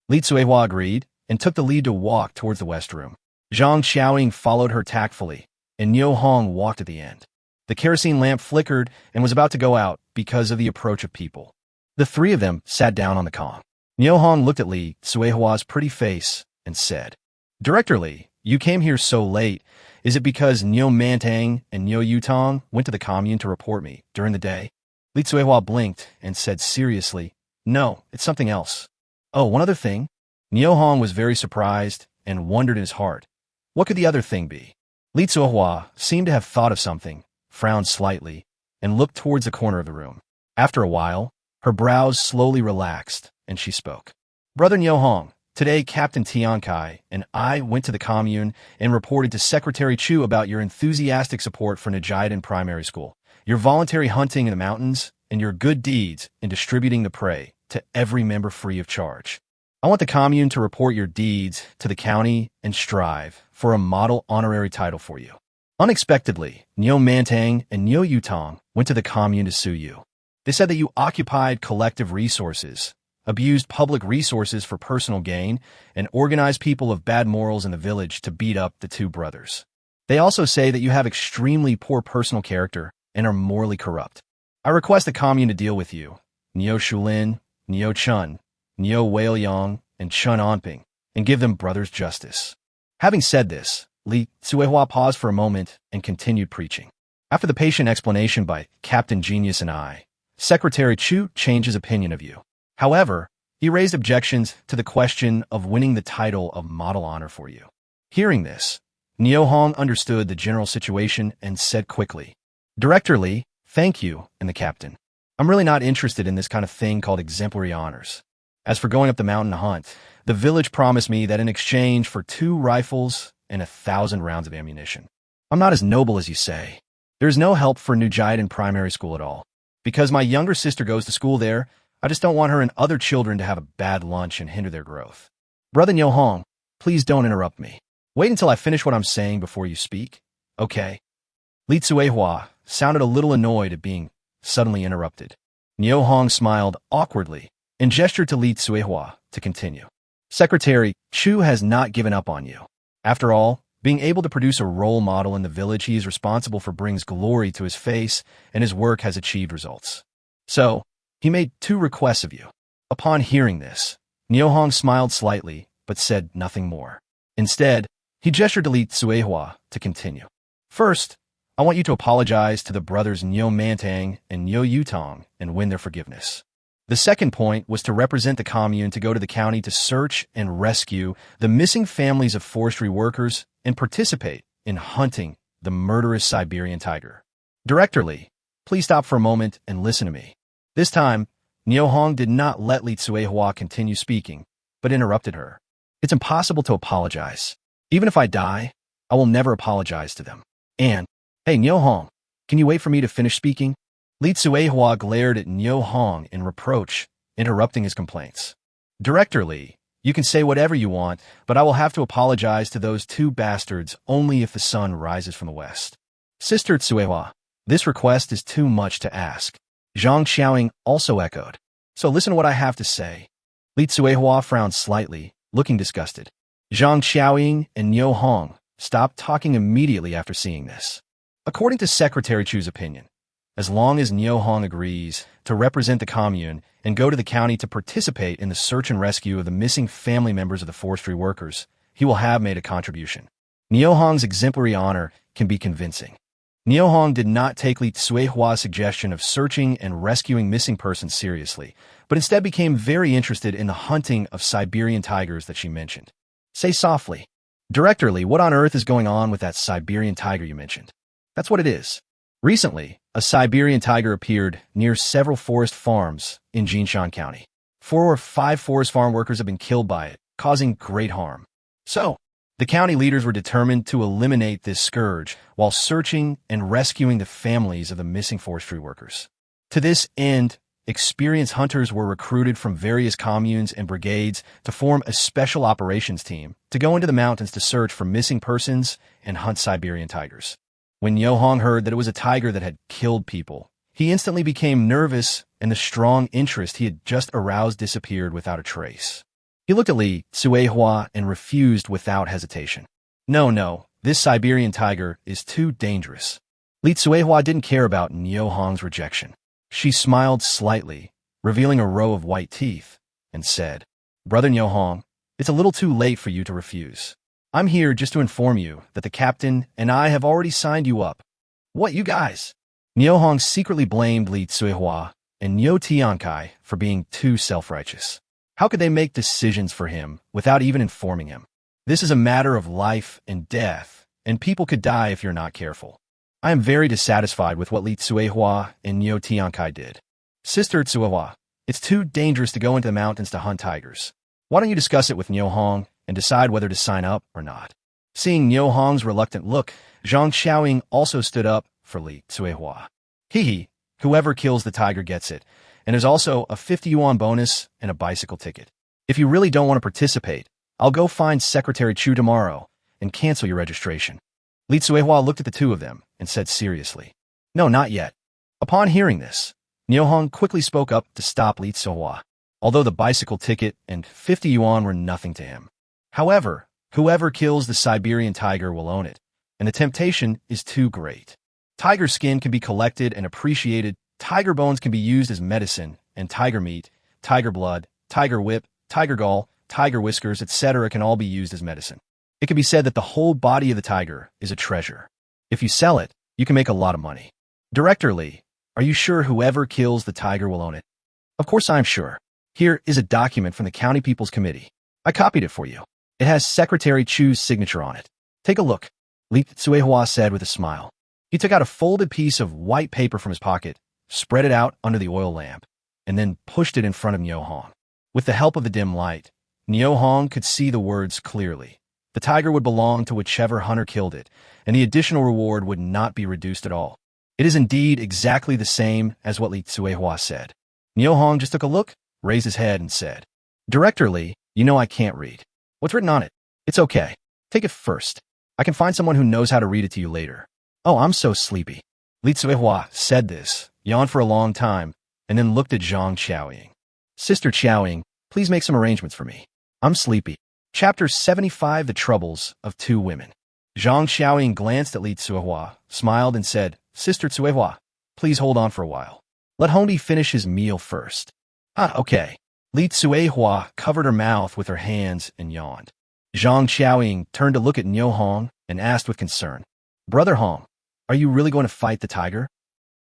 Li Tsuehua agreed and took the lead to walk towards the West Room. Zhang Xiaoying followed her tactfully, and Niu Hong walked at the end. The kerosene lamp flickered and was about to go out because of the approach of people. The 3 of them sat down on the Kong. Niu Hong looked at Li Tsuehua's pretty face and said, Director Li, you came here so late. Is it because Niu Mantang and Niu Yutong went to the commune to report me during the day? Li Tsuehua blinked and said seriously, No, it's something else. Oh, one other thing? Niu Hong was very surprised and wondered in his heart. What could the other thing be? Li Tsuehua seemed to have thought of something, frowned slightly, and looked towards the corner of the room. After a while, her brows slowly relaxed, and she spoke. Brother Niu Hong, today Captain Tiankai and I went to the commune and reported to Secretary Chu about your enthusiastic support for Nujayatan Primary School, your voluntary hunting in the mountains, and your good deeds in distributing the prey to every member free of charge. I want the commune to report your deeds to the county and strive for a model honorary title for you. Unexpectedly, Niu Mantang and Niu Yutong went to the commune to sue you. They said that you occupied collective resources, abused public resources for personal gain, and organized people of bad morals in the village to beat up the two brothers. They also say that you have extremely poor personal character and are morally corrupt. I request the commune to deal with you, Niu Shulin, Niu Chun, Niu Weiyang, and Chun Anping, and give them brothers justice. Having said this, Li Tsuehua paused for a moment and continued preaching. After the patient explanation by Captain Genius and I, Secretary Chu changed his opinion of you. However, he raised objections to the question of winning the title of model honor for you. Hearing this, Niu Hong understood the general situation and said quickly, Director Li, thank you, and the captain. I'm really not interested in this kind of thing called exemplary honors. As for going up the mountain to hunt, the village promised me that in exchange for 2 rifles and 1,000 rounds of ammunition. I'm not as noble as you say. There's no help for Nujiden primary school at all. Because my younger sister goes to school there, I just don't want her and other children to have a bad lunch and hinder their growth. Brother Niu Hong, please don't interrupt me. Wait until I finish what I'm saying before you speak. Okay. Li Tsuehua sounded a little annoyed at being suddenly interrupted. Niu Hong smiled awkwardly and gestured to Li Tsuehua to continue. Secretary, Chu has not given up on you. After all, being able to produce a role model in the village he is responsible for brings glory to his face, and his work has achieved results. So, he made 2 requests of you. Upon hearing this, Niu Hong smiled slightly, but said nothing more. Instead, he gestured to Li Tsuehua to continue. First, I want you to apologize to the brothers Niu Mantang and Niu Yutong and win their forgiveness. The second point was to represent the commune to go to the county to search and rescue the missing families of forestry workers and participate in hunting the murderous Siberian tiger. Director Li, please stop for a moment and listen to me. This time, Niu Hong did not let Li Tsuehua continue speaking, but interrupted her. It's impossible to apologize. Even if I die, I will never apologize to them. And, hey Niu Hong, can you wait for me to finish speaking? Li Tsuehua glared at Niu Hong in reproach, interrupting his complaints. Director Li, you can say whatever you want, but I will have to apologize to those 2 bastards only if the sun rises from the west. Sister Tsuehua, this request is too much to ask. Zhang Xiaoying also echoed. So listen to what I have to say. Li Tsuehua frowned slightly, looking disgusted. Zhang Xiaoying and Niu Hong stopped talking immediately after seeing this. According to Secretary Chu's opinion, as long as Niu Hong agrees to represent the commune and go to the county to participate in the search and rescue of the missing family members of the forestry workers, he will have made a contribution. Niu Hong's exemplary honor can be convincing. Niu Hong did not take Li Tsuehua's suggestion of searching and rescuing missing persons seriously, but instead became very interested in the hunting of Siberian tigers that she mentioned. Say softly, Director Li, what on earth is going on with that Siberian tiger you mentioned? That's what it is. Recently, a Siberian tiger appeared near several forest farms in Jinshan County. 4 or 5 forest farm workers have been killed by it, causing great harm. So, the county leaders were determined to eliminate this scourge while searching and rescuing the families of the missing forestry workers. To this end, experienced hunters were recruited from various communes and brigades to form a special operations team to go into the mountains to search for missing persons and hunt Siberian tigers. When Niu Hong heard that it was a tiger that had killed people, he instantly became nervous, and the strong interest he had just aroused disappeared without a trace. He looked at Li Tsuehua and refused without hesitation. No, this Siberian tiger is too dangerous. Li Tsuehua didn't care about Niu Hong's rejection. She smiled slightly, revealing a row of white teeth, and said, Brother Niu Hong, it's a little too late for you to refuse. I'm here just to inform you that the captain and I have already signed you up. What, you guys? Niu Hong secretly blamed Li Tsuehua and Niu Tiankai for being too self-righteous. How could they make decisions for him without even informing him? This is a matter of life and death, and people could die if you're not careful. I am very dissatisfied with what Li Tsuehua and Niu Tiankai did. Sister Tsuehua, it's too dangerous to go into the mountains to hunt tigers. Why don't you discuss it with Niu Hong and decide whether to sign up or not? Seeing Niu Hong's reluctant look, Zhang Xiaoying also stood up for Li Tsuehua. Whoever kills the tiger gets it, and there's also a 50 yuan bonus and a bicycle ticket. If you really don't want to participate, I'll go find Secretary Chu tomorrow and cancel your registration. Li Tsuehua looked at the two of them and said seriously, "No, not yet." Upon hearing this, Niu Hong quickly spoke up to stop Li Tsuehua, although the bicycle ticket and 50 yuan were nothing to him. However, whoever kills the Siberian tiger will own it, and the temptation is too great. Tiger skin can be collected and appreciated, tiger bones can be used as medicine, and tiger meat, tiger blood, tiger whip, tiger gall, tiger whiskers, etc. can all be used as medicine. It can be said that the whole body of the tiger is a treasure. If you sell it, you can make a lot of money. Director Li, are you sure whoever kills the tiger will own it? Of course I'm sure. Here is a document from the County People's Committee. I copied it for you. It has Secretary Chu's signature on it. Take a look, Li Tsuehua said with a smile. He took out a folded piece of white paper from his pocket, spread it out under the oil lamp, and then pushed it in front of Niu Hong. With the help of the dim light, Niu Hong could see the words clearly. The tiger would belong to whichever hunter killed it, and the additional reward would not be reduced at all. It is indeed exactly the same as what Li Tsuehua said. Niu Hong just took a look, raised his head, and said, "Director Li, you know I can't read. What's written on it? It's okay. Take it first. I can find someone who knows how to read it to you later." "Oh, I'm so sleepy." Li Tsuehua said this, yawned for a long time, and then looked at Zhang Qiaoying. "Sister Qiaoying, please make some arrangements for me. I'm sleepy." Chapter 75, The Troubles of Two Women. Zhang Qiaoying glanced at Li Tsuehua, smiled, and said, "Sister Tsuehua, please hold on for a while. Let Hongbi finish his meal first." "Ah, okay." Li Tsuehua covered her mouth with her hands and yawned. Zhang Qiaoying turned to look at Niu Hong and asked with concern, "Brother Hong, are you really going to fight the tiger?"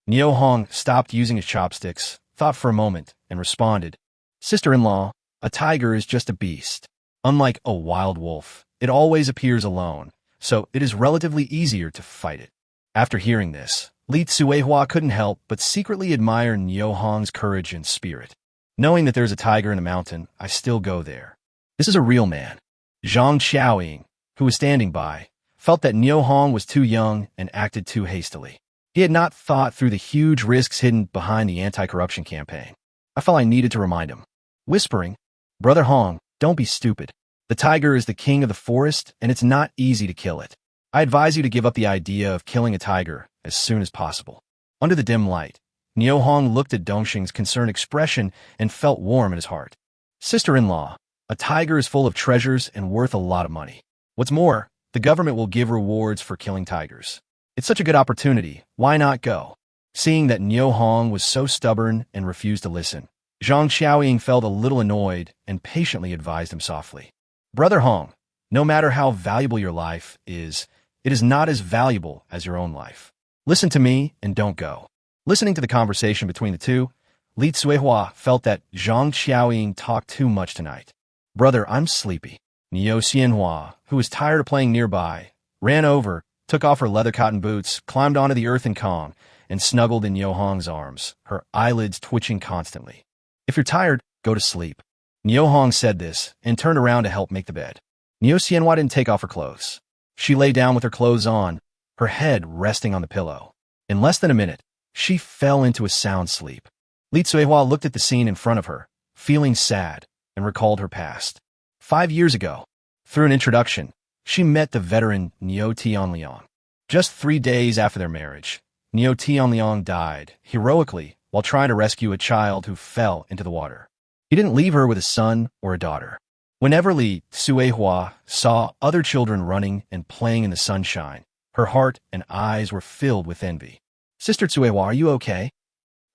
Niu Hong stopped using his chopsticks, thought for a moment, and responded, "Sister-in-law, a tiger is just a beast. Unlike a wild wolf, it always appears alone, so it is relatively easier to fight it." After hearing this, Li Tsuehua couldn't help but secretly admire Niu Hong's courage and spirit. "Knowing that there's a tiger in the mountain, I still go there. This is a real man." Zhang Qiaoying, who was standing by, felt that Niu Hong was too young and acted too hastily. He had not thought through the huge risks hidden behind the anti-corruption campaign. I felt I needed to remind him. Whispering, "Brother Hong, don't be stupid. The tiger is the king of the forest, and it's not easy to kill it. I advise you to give up the idea of killing a tiger as soon as possible." Under the dim light, Niu Hong looked at Dongxing's concerned expression and felt warm in his heart. "Sister-in-law, a tiger is full of treasures and worth a lot of money. What's more, the government will give rewards for killing tigers. It's such a good opportunity, why not go?" Seeing that Niu Hong was so stubborn and refused to listen, Zhang Qiaoying felt a little annoyed and patiently advised him softly, "Brother Hong, no matter how valuable your life is, it is not as valuable as your own life. Listen to me and don't go." Listening to the conversation between the two, Li Tsuehua felt that Zhang Qiaoying talked too much tonight. "Brother, I'm sleepy." Niu Xianhua, who was tired of playing nearby, ran over, took off her leather cotton boots, climbed onto the earthen Kong, and snuggled in Niu Hong's arms, her eyelids twitching constantly. "If you're tired, go to sleep." Niu Hong said this and turned around to help make the bed. Niu Xianhua didn't take off her clothes. She lay down with her clothes on, her head resting on the pillow. In less than a minute, she fell into a sound sleep. Li Tsuehua looked at the scene in front of her, feeling sad, and recalled her past. 5 years ago, through an introduction, she met the veteran Niu Tianliang. Just 3 days after their marriage, Niu Tianliang died, heroically, while trying to rescue a child who fell into the water. He didn't leave her with a son or a daughter. Whenever Li Tsuehua saw other children running and playing in the sunshine, her heart and eyes were filled with envy. "Sister Tsuehua, are you okay?"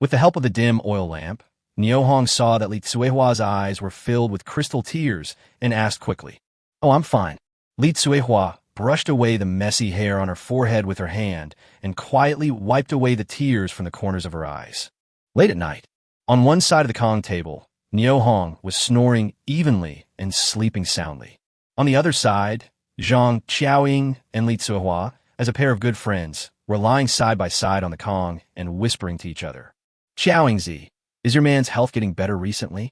With the help of the dim oil lamp, Niu Hong saw that Li Tsuehua's eyes were filled with crystal tears and asked quickly, "Oh, I'm fine." Li Tsuehua brushed away the messy hair on her forehead with her hand and quietly wiped away the tears from the corners of her eyes. Late at night, on one side of the Kong table, Niu Hong was snoring evenly and sleeping soundly. On the other side, Zhang Qiaoying and Li Tsuehua, as a pair of good friends, were lying side by side on the Kong and whispering to each other. "Qiaoying, is your man's health getting better recently?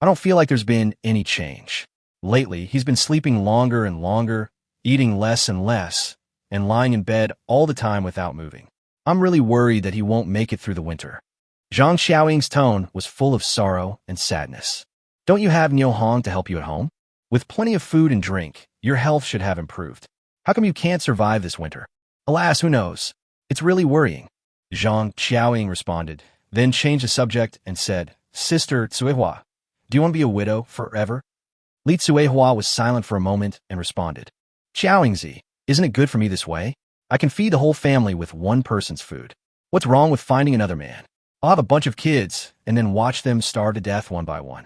I don't feel like there's been any change. Lately, he's been sleeping longer and longer, eating less and less, and lying in bed all the time without moving. I'm really worried that he won't make it through the winter." Zhang Xiaoying's tone was full of sorrow and sadness. "Don't you have Niu Hong to help you at home? With plenty of food and drink, your health should have improved. How come you can't survive this winter?" Alas, who knows? It's really worrying. Zhang Xiaoying responded, then changed the subject and said, Sister Tsuehua, do you want to be a widow forever? Li Tsuehua was silent for a moment and responded, Xiaoyingzi, isn't it good for me this way? I can feed the whole family with one person's food. What's wrong with finding another man? I'll have a bunch of kids and then watch them starve to death one by one.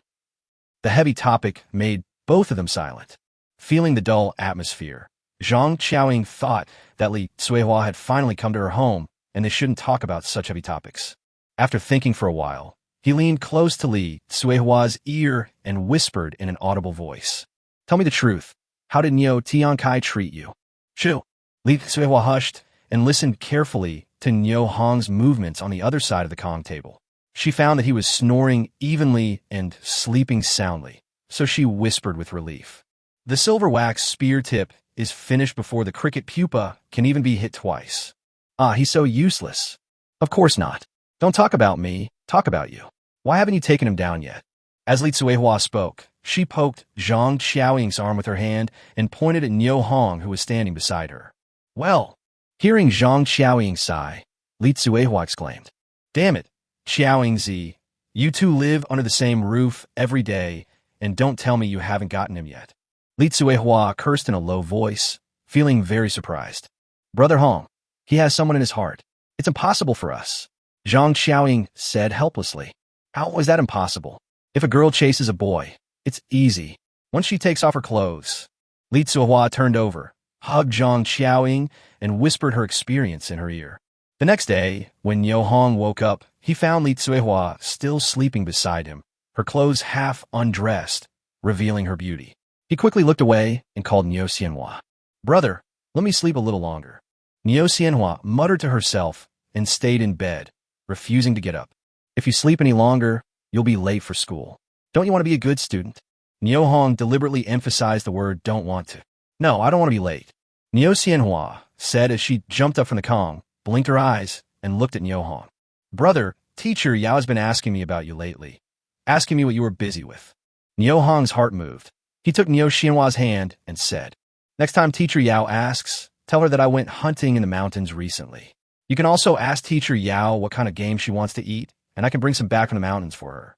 The heavy topic made both of them silent. Feeling the dull atmosphere, Zhang Xiaoying thought that Li Tsuehua had finally come to her home and they shouldn't talk about such heavy topics. After thinking for a while, he leaned close to Li Tsuehua's ear and whispered in an audible voice, Tell me the truth. How did Niu Tiankai treat you? Shoo. Li Tsuehua hushed and listened carefully to Niu Hong's movements on the other side of the Kong table. She found that he was snoring evenly and sleeping soundly, so she whispered with relief. The silver wax spear tip is finished before the cricket pupa can even be hit twice. Ah, he's so useless. Of course not. Don't talk about me, talk about you. Why haven't you taken him down yet? As Li Tsuehua spoke, she poked Zhang Xiaoying's arm with her hand and pointed at Niu Hong, who was standing beside her. Well, hearing Zhang Xiaoying sigh, Li Tsuehua exclaimed, Damn it, Xiaoyingzi, you two live under the same roof every day, and don't tell me you haven't gotten him yet. Li Tsuehua cursed in a low voice, feeling very surprised. Brother Hong, he has someone in his heart. It's impossible for us. Zhang Xiaoying said helplessly. How is that impossible? If a girl chases a boy, it's easy. Once she takes off her clothes. Li Tsuehua turned over, hugged Zhang Xiaoying, and whispered her experience in her ear. The next day, when Niu Hong woke up, he found Li Tsuehua still sleeping beside him, her clothes half undressed, revealing her beauty. He quickly looked away and called Niu Xianhua. Brother, let me sleep a little longer. Niu Xianhua muttered to herself and stayed in bed, refusing to get up. If you sleep any longer, you'll be late for school. Don't you want to be a good student? Niu Hong deliberately emphasized the word don't want to. No, I don't want to be late. Niu Xianhua said as she jumped up from the Kong, blinked her eyes, and looked at Niu Hong. Brother, teacher Yao has been asking me about you lately, asking me what you were busy with. Niu Hong's heart moved. He took Niu Xianhua's hand and said, Next time teacher Yao asks, tell her that I went hunting in the mountains recently. You can also ask teacher Yao what kind of game she wants to eat, and I can bring some back from the mountains for her.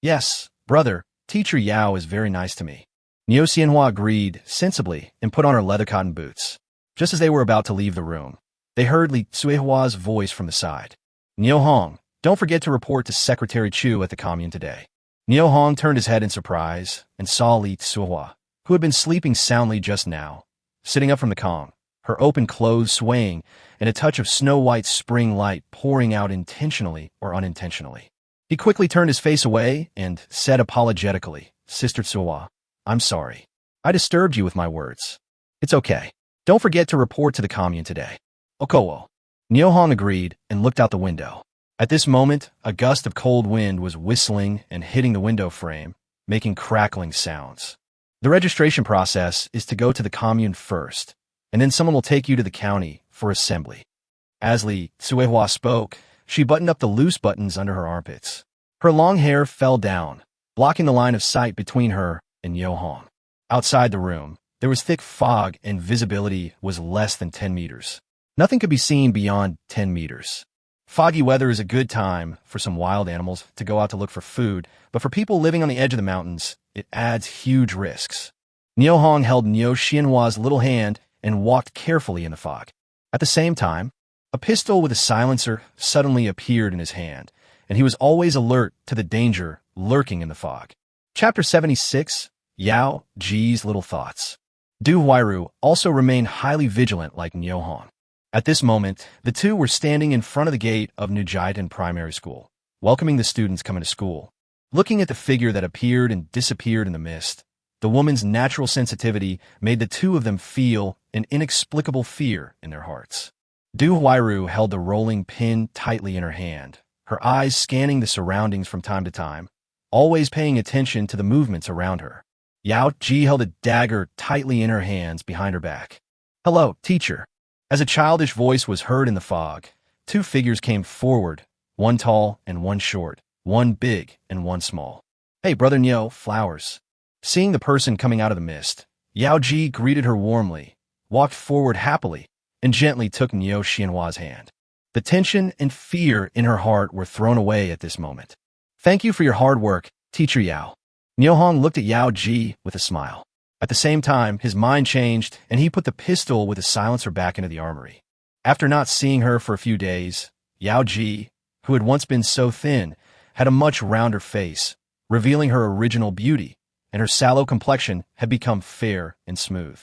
Yes, brother, teacher Yao is very nice to me. Niu Xianhua agreed sensibly and put on her leather cotton boots. Just as they were about to leave the room, they heard Li Tsuehua's voice from the side. Niu Hong, don't forget to report to Secretary Chu at the commune today. Niu Hong turned his head in surprise and saw Li Tsuehua, who had been sleeping soundly just now, sitting up from the Kong, her open clothes swaying and a touch of snow-white spring light pouring out intentionally or unintentionally. He quickly turned his face away and said apologetically, Sister Tsuehua, I'm sorry. I disturbed you with my words. It's okay. Don't forget to report to the commune today. Okowo. Niu Hong agreed and looked out the window. At this moment, a gust of cold wind was whistling and hitting the window frame, making crackling sounds. The registration process is to go to the commune first, and then someone will take you to the county for assembly. As Li Tsuehua spoke, she buttoned up the loose buttons under her armpits. Her long hair fell down, blocking the line of sight between her and Niu Hong. Outside the room, there was thick fog and visibility was less than 10 meters. Nothing could be seen beyond 10 meters. Foggy weather is a good time for some wild animals to go out to look for food, but for people living on the edge of the mountains, it adds huge risks. Niu Hong held Niu Xianhua's little hand and walked carefully in the fog. At the same time, a pistol with a silencer suddenly appeared in his hand, and he was always alert to the danger lurking in the fog. Chapter 76, Yao Ji's Little Thoughts. Du Huairu also remained highly vigilant like Niu Hong. At this moment, the two were standing in front of the gate of Nujitan Primary School, welcoming the students coming to school. Looking at the figure that appeared and disappeared in the mist, the woman's natural sensitivity made the two of them feel an inexplicable fear in their hearts. Du Huairu held the rolling pin tightly in her hand, her eyes scanning the surroundings from time to time, always paying attention to the movements around her. Yao Ji held a dagger tightly in her hands behind her back. Hello, teacher. As a childish voice was heard in the fog, two figures came forward, one tall and one short, one big and one small. Hey, Brother Niu, flowers. Seeing the person coming out of the mist, Yao Ji greeted her warmly, walked forward happily, and gently took Niu Xianhua's hand. The tension and fear in her heart were thrown away at this moment. Thank you for your hard work, Teacher Yao. Niu Hong looked at Yao Ji with a smile. At the same time, his mind changed, and he put the pistol with a silencer back into the armory. After not seeing her for a few days, Yao Ji, who had once been so thin, had a much rounder face, revealing her original beauty, and her sallow complexion had become fair and smooth.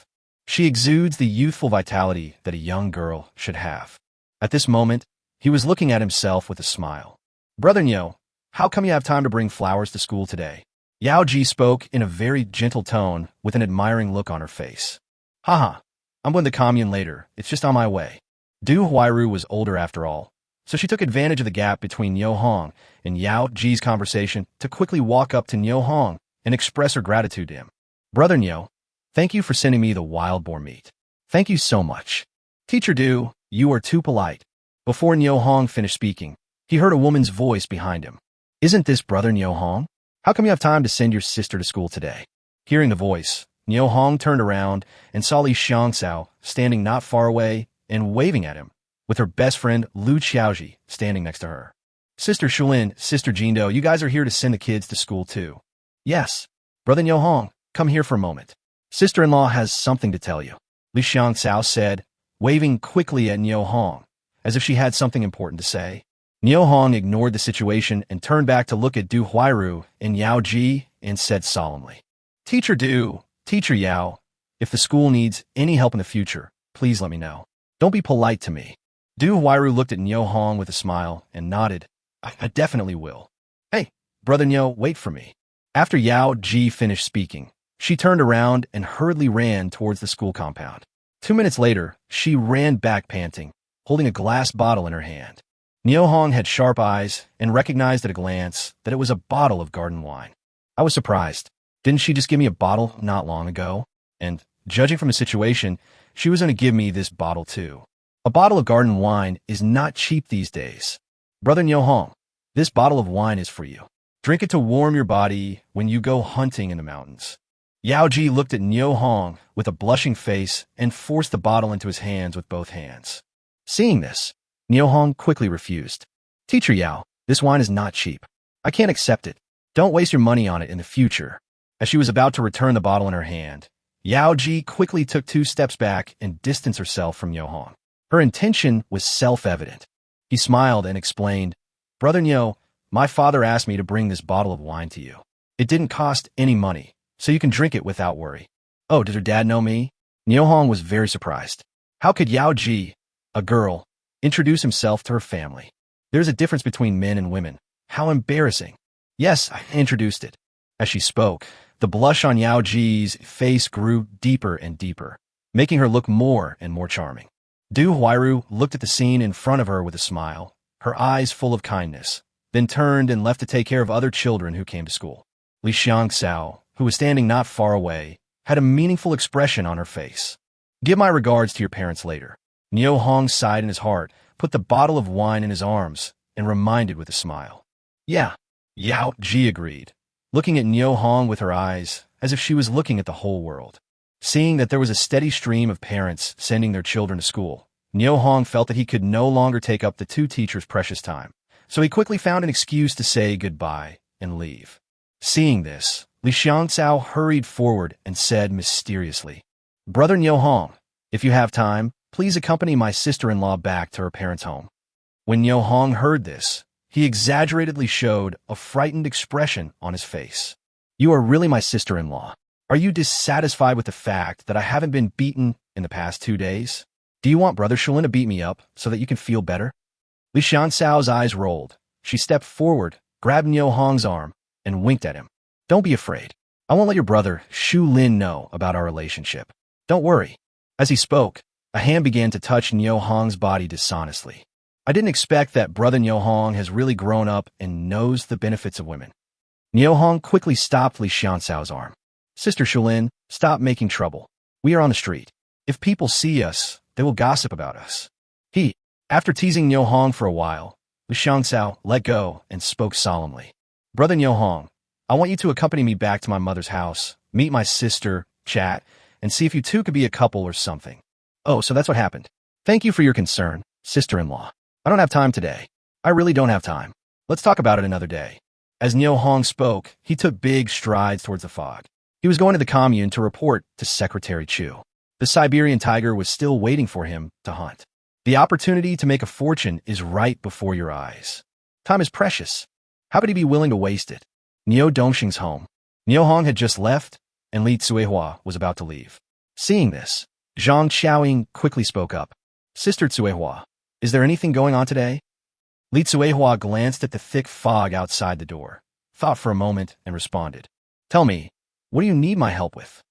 She exudes the youthful vitality that a young girl should have. At this moment, he was looking at himself with a smile. Brother Niu, how come you have time to bring flowers to school today? Yao Ji spoke in a very gentle tone with an admiring look on her face. Haha, I'm going to the commune later. It's just on my way. Du Huairu was older after all, so she took advantage of the gap between Niu Hong and Yao Ji's conversation to quickly walk up to Niu Hong and express her gratitude to him. Brother Niu, thank you for sending me the wild boar meat. Thank you so much. Teacher Du, you are too polite. Before Niu Hong finished speaking, he heard a woman's voice behind him. Isn't this Brother Niu Hong? How come you have time to send your sister to school today? Hearing the voice, Niu Hong turned around and saw Li Xiangxiao standing not far away and waving at him, with her best friend Lu Qiaoji standing next to her. Sister Shulin, Sister Jindo, you guys are here to send the kids to school too. Yes. Brother Niu Hong, come here for a moment. Sister-in-law has something to tell you, Li Xiangxiao said, waving quickly at Niu Hong, as if she had something important to say. Niu Hong ignored the situation and turned back to look at Du Huairu and Yao Ji and said solemnly, Teacher Du, Teacher Yao, if the school needs any help in the future, please let me know. Don't be polite to me. Du Huairu looked at Niu Hong with a smile and nodded. I definitely will. Hey, Brother Niu, wait for me. After Yao Ji finished speaking, she turned around and hurriedly ran towards the school compound. 2 minutes later, she ran back panting, holding a glass bottle in her hand. Niu Hong had sharp eyes and recognized at a glance that it was a bottle of garden wine. I was surprised. Didn't she just give me a bottle not long ago? And, judging from the situation, she was going to give me this bottle too. A bottle of garden wine is not cheap these days. Brother Niu Hong, this bottle of wine is for you. Drink it to warm your body when you go hunting in the mountains. Yao Ji looked at Niu Hong with a blushing face and forced the bottle into his hands with both hands. Seeing this, Niu Hong quickly refused. Teacher Yao, this wine is not cheap. I can't accept it. Don't waste your money on it in the future. As she was about to return the bottle in her hand, Yao Ji quickly took 2 steps back and distanced herself from Niu Hong. Her intention was self-evident. He smiled and explained, Brother Niu, my father asked me to bring this bottle of wine to you. It didn't cost any money, so you can drink it without worry. Oh, does her dad know me? Niu Hong was very surprised. How could Yao Ji, a girl, introduce himself to her family? There's a difference between men and women. How embarrassing. Yes, I introduced it. As she spoke, the blush on Yao Ji's face grew deeper and deeper, making her look more and more charming. Du Huairu looked at the scene in front of her with a smile, her eyes full of kindness, then turned and left to take care of other children who came to school. Li Xiangxiao, who was standing not far away, had a meaningful expression on her face. Give my regards to your parents later. Niu Hong sighed in his heart, put the bottle of wine in his arms, and reminded with a smile. Yeah, Yao Ji agreed, looking at Niu Hong with her eyes as if she was looking at the whole world. Seeing that there was a steady stream of parents sending their children to school, Niu Hong felt that he could no longer take up the 2 teachers' precious time, so he quickly found an excuse to say goodbye and leave. Seeing this, Li Xiangxiao hurried forward and said mysteriously, Brother Niu Hong, if you have time, please accompany my sister-in-law back to her parents' home. When Niu Hong heard this, he exaggeratedly showed a frightened expression on his face. You are really my sister-in-law. Are you dissatisfied with the fact that I haven't been beaten in the past 2 days? Do you want Brother Shulin to beat me up so that you can feel better? Li Xiangxiao's eyes rolled. She stepped forward, grabbed Niu Hong's arm, and winked at him. Don't be afraid. I won't let your brother Shu Lin know about our relationship. Don't worry. As he spoke, a hand began to touch Niu Hong's body dishonestly. I didn't expect that Brother Niu Hong has really grown up and knows the benefits of women. Niu Hong quickly stopped Li Xiangxiao's arm. Sister Shulin, stop making trouble. We are on the street. If people see us, they will gossip about us. After teasing Niu Hong for a while, Li Xiangxiao let go and spoke solemnly. Brother Niu Hong, I want you to accompany me back to my mother's house, meet my sister, chat, and see if you two could be a couple or something. Oh, so that's what happened. Thank you for your concern, sister-in-law. I don't have time today. I really don't have time. Let's talk about it another day. As Niu Hong spoke, he took big strides towards the fog. He was going to the commune to report to Secretary Chu. The Siberian tiger was still waiting for him to hunt. The opportunity to make a fortune is right before your eyes. Time is precious. How could he be willing to waste it? Niu Dongxing's home. Niu Hong had just left, and Li Tsuehua was about to leave. Seeing this, Zhang Xiaoying quickly spoke up. Sister Tsuehua, is there anything going on today? Li Tsuehua glanced at the thick fog outside the door, thought for a moment, and responded. Tell me, what do you need my help with?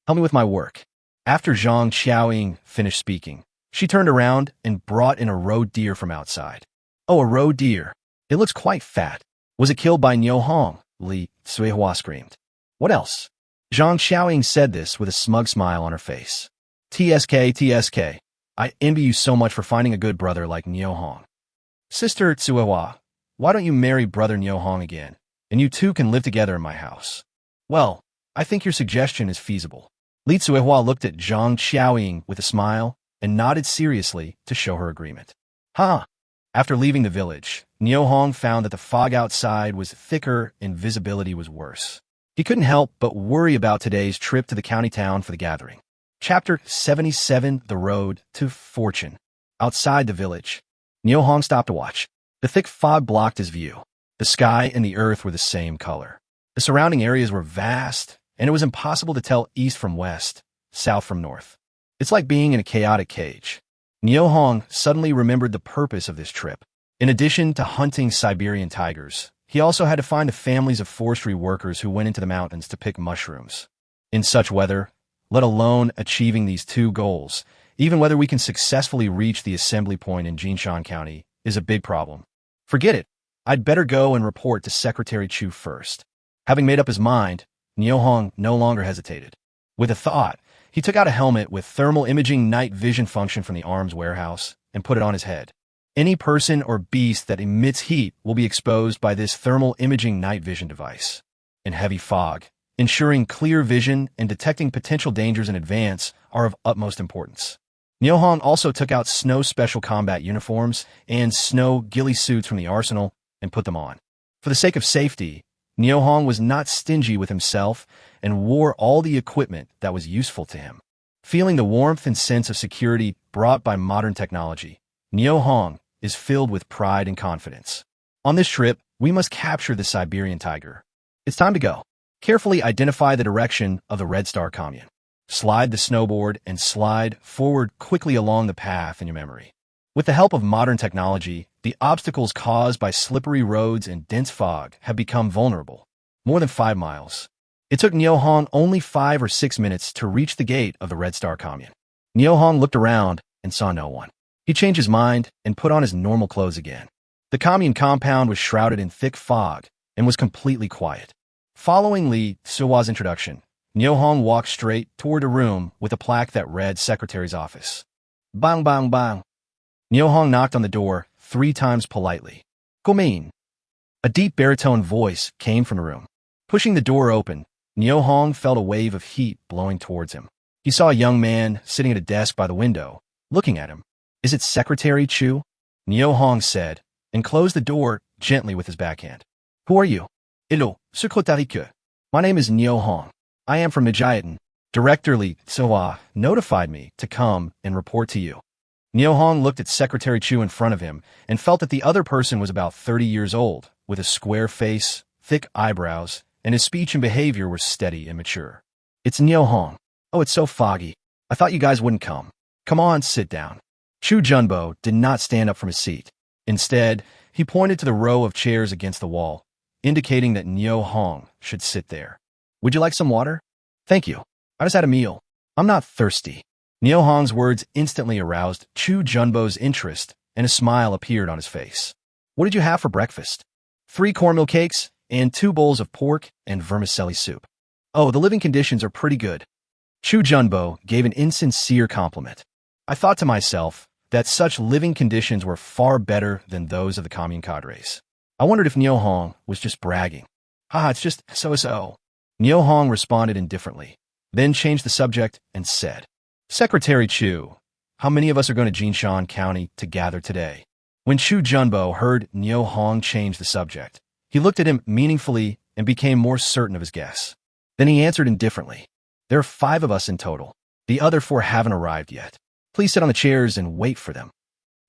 Help me with my work. After Zhang Xiaoying finished speaking, she turned around and brought in a roe deer from outside. Oh, a roe deer. It looks quite fat. Was it killed by Niu Hong? Li Tsuehua screamed. What else? Zhang Xiaoying said this with a smug smile on her face. TSK, I envy you so much for finding a good brother like Niu Hong. Sister Tsuehua, why don't you marry brother Niu Hong again, and you two can live together in my house? Well, I think your suggestion is feasible. Li Tsuehua looked at Zhang Xiaoying with a smile and nodded seriously to show her agreement. After leaving the village, Niu Hong found that the fog outside was thicker and visibility was worse. He couldn't help but worry about today's trip to the county town for the gathering. Chapter 77, The Road to Fortune. Outside the village, Niu Hong stopped to watch. The thick fog blocked his view. The sky and the earth were the same color. The surrounding areas were vast, and it was impossible to tell east from west, south from north. It's like being in a chaotic cage. Niu Hong suddenly remembered the purpose of this trip. In addition to hunting Siberian tigers, he also had to find the families of forestry workers who went into the mountains to pick mushrooms. In such weather, let alone achieving these two goals, even whether we can successfully reach the assembly point in Jinshan County, is a big problem. Forget it. I'd better go and report to Secretary Chu first. Having made up his mind, Niu Hong no longer hesitated. With a thought, he took out a helmet with thermal imaging night vision function from the arms warehouse and put it on his head. Any person or beast that emits heat will be exposed by this thermal imaging night vision device. In heavy fog, ensuring clear vision and detecting potential dangers in advance are of utmost importance. Niu Hong also took out snow special combat uniforms and snow ghillie suits from the arsenal and put them on. For the sake of safety, Niu Hong was not stingy with himself and wore all the equipment that was useful to him. Feeling the warmth and sense of security brought by modern technology, Niu Hong is filled with pride and confidence. On this trip, we must capture the Siberian tiger. It's time to go. Carefully identify the direction of the Red Star Commune. Slide the snowboard and slide forward quickly along the path in your memory. With the help of modern technology, the obstacles caused by slippery roads and dense fog have become vulnerable. More than 5 miles. It took Niu Hong only 5 or 6 minutes to reach the gate of the Red Star Commune. Niu Hong looked around and saw no one. He changed his mind and put on his normal clothes again. The commune compound was shrouded in thick fog and was completely quiet. Following Li Tsuehua's introduction, Niu Hong walked straight toward a room with a plaque that read Secretary's Office. Bang, bang, bang. Niu Hong knocked on the door 3 times politely. Come in. A deep baritone voice came from the room. Pushing the door open, Niu Hong felt a wave of heat blowing towards him. He saw a young man sitting at a desk by the window, looking at him. Is it Secretary Chu? Niu Hong said, and closed the door gently with his backhand. Who are you? Hello, Secretary Chu. My name is Niu Hong. I am from Mijiaten. Director Li Tsuehua notified me to come and report to you. Niu Hong looked at Secretary Chu in front of him and felt that the other person was about 30 years old, with a square face, thick eyebrows, and his speech and behavior were steady and mature. It's Niu Hong. Oh, it's so foggy. I thought you guys wouldn't come. Come on, sit down. Chu Junbo did not stand up from his seat. Instead, he pointed to the row of chairs against the wall, indicating that Niu Hong should sit there. Would you like some water? Thank you. I just had a meal. I'm not thirsty. Niu Hong's words instantly aroused Chu Junbo's interest, and a smile appeared on his face. What did you have for breakfast? 3 cornmeal cakes and 2 bowls of pork and vermicelli soup. Oh, the living conditions are pretty good. Chu Junbo gave an insincere compliment. I thought to myself that such living conditions were far better than those of the commune cadres. I wondered if Niu Hong was just bragging. It's just so-so. Niu Hong responded indifferently, then changed the subject and said, Secretary Chu, how many of us are going to Jinshan County to gather today? When Chu Junbo heard Niu Hong change the subject, he looked at him meaningfully and became more certain of his guess. Then he answered indifferently. There are 5 of us in total. The other 4 haven't arrived yet. Please sit on the chairs and wait for them.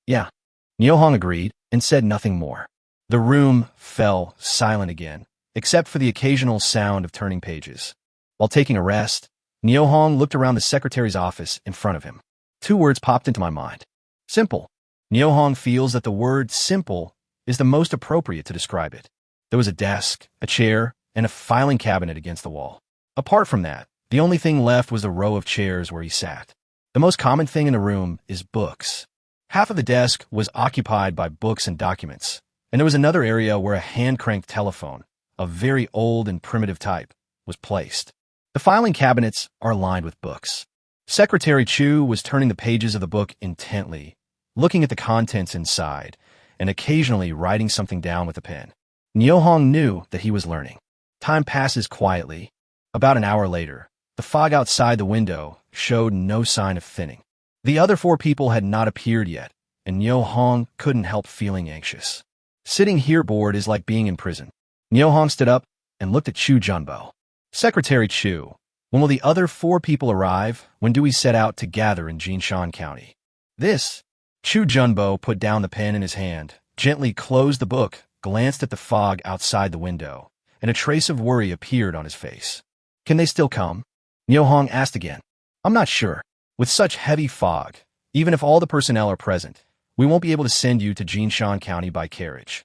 Yeah. Niu Hong agreed and said nothing more. The room fell silent again, except for the occasional sound of turning pages. While taking a rest, Niu Hong looked around the secretary's office in front of him. 2 words popped into my mind. Simple. Niu Hong feels that the word simple is the most appropriate to describe it. There was a desk, a chair, and a filing cabinet against the wall. Apart from that, the only thing left was the row of chairs where he sat. The most common thing in the room is books. Half of the desk was occupied by books and documents, and there was another area where a hand-cranked telephone, of very old and primitive type, was placed. The filing cabinets are lined with books. Secretary Chu was turning the pages of the book intently, looking at the contents inside, and occasionally writing something down with a pen. Niu Hong knew that he was learning. Time passes quietly. About an hour later, the fog outside the window showed no sign of thinning. The other 4 people had not appeared yet, and Niu Hong couldn't help feeling anxious. Sitting here bored is like being in prison. Niu Hong stood up and looked at Chu Junbo. Secretary Chu, when will the other 4 people arrive? When do we set out to gather in Jinshan County? Chu Junbo put down the pen in his hand, gently closed the book, glanced at the fog outside the window, and a trace of worry appeared on his face. Can they still come? Niu Hong asked again. I'm not sure. With such heavy fog, even if all the personnel are present, we won't be able to send you to Jinshan County by carriage.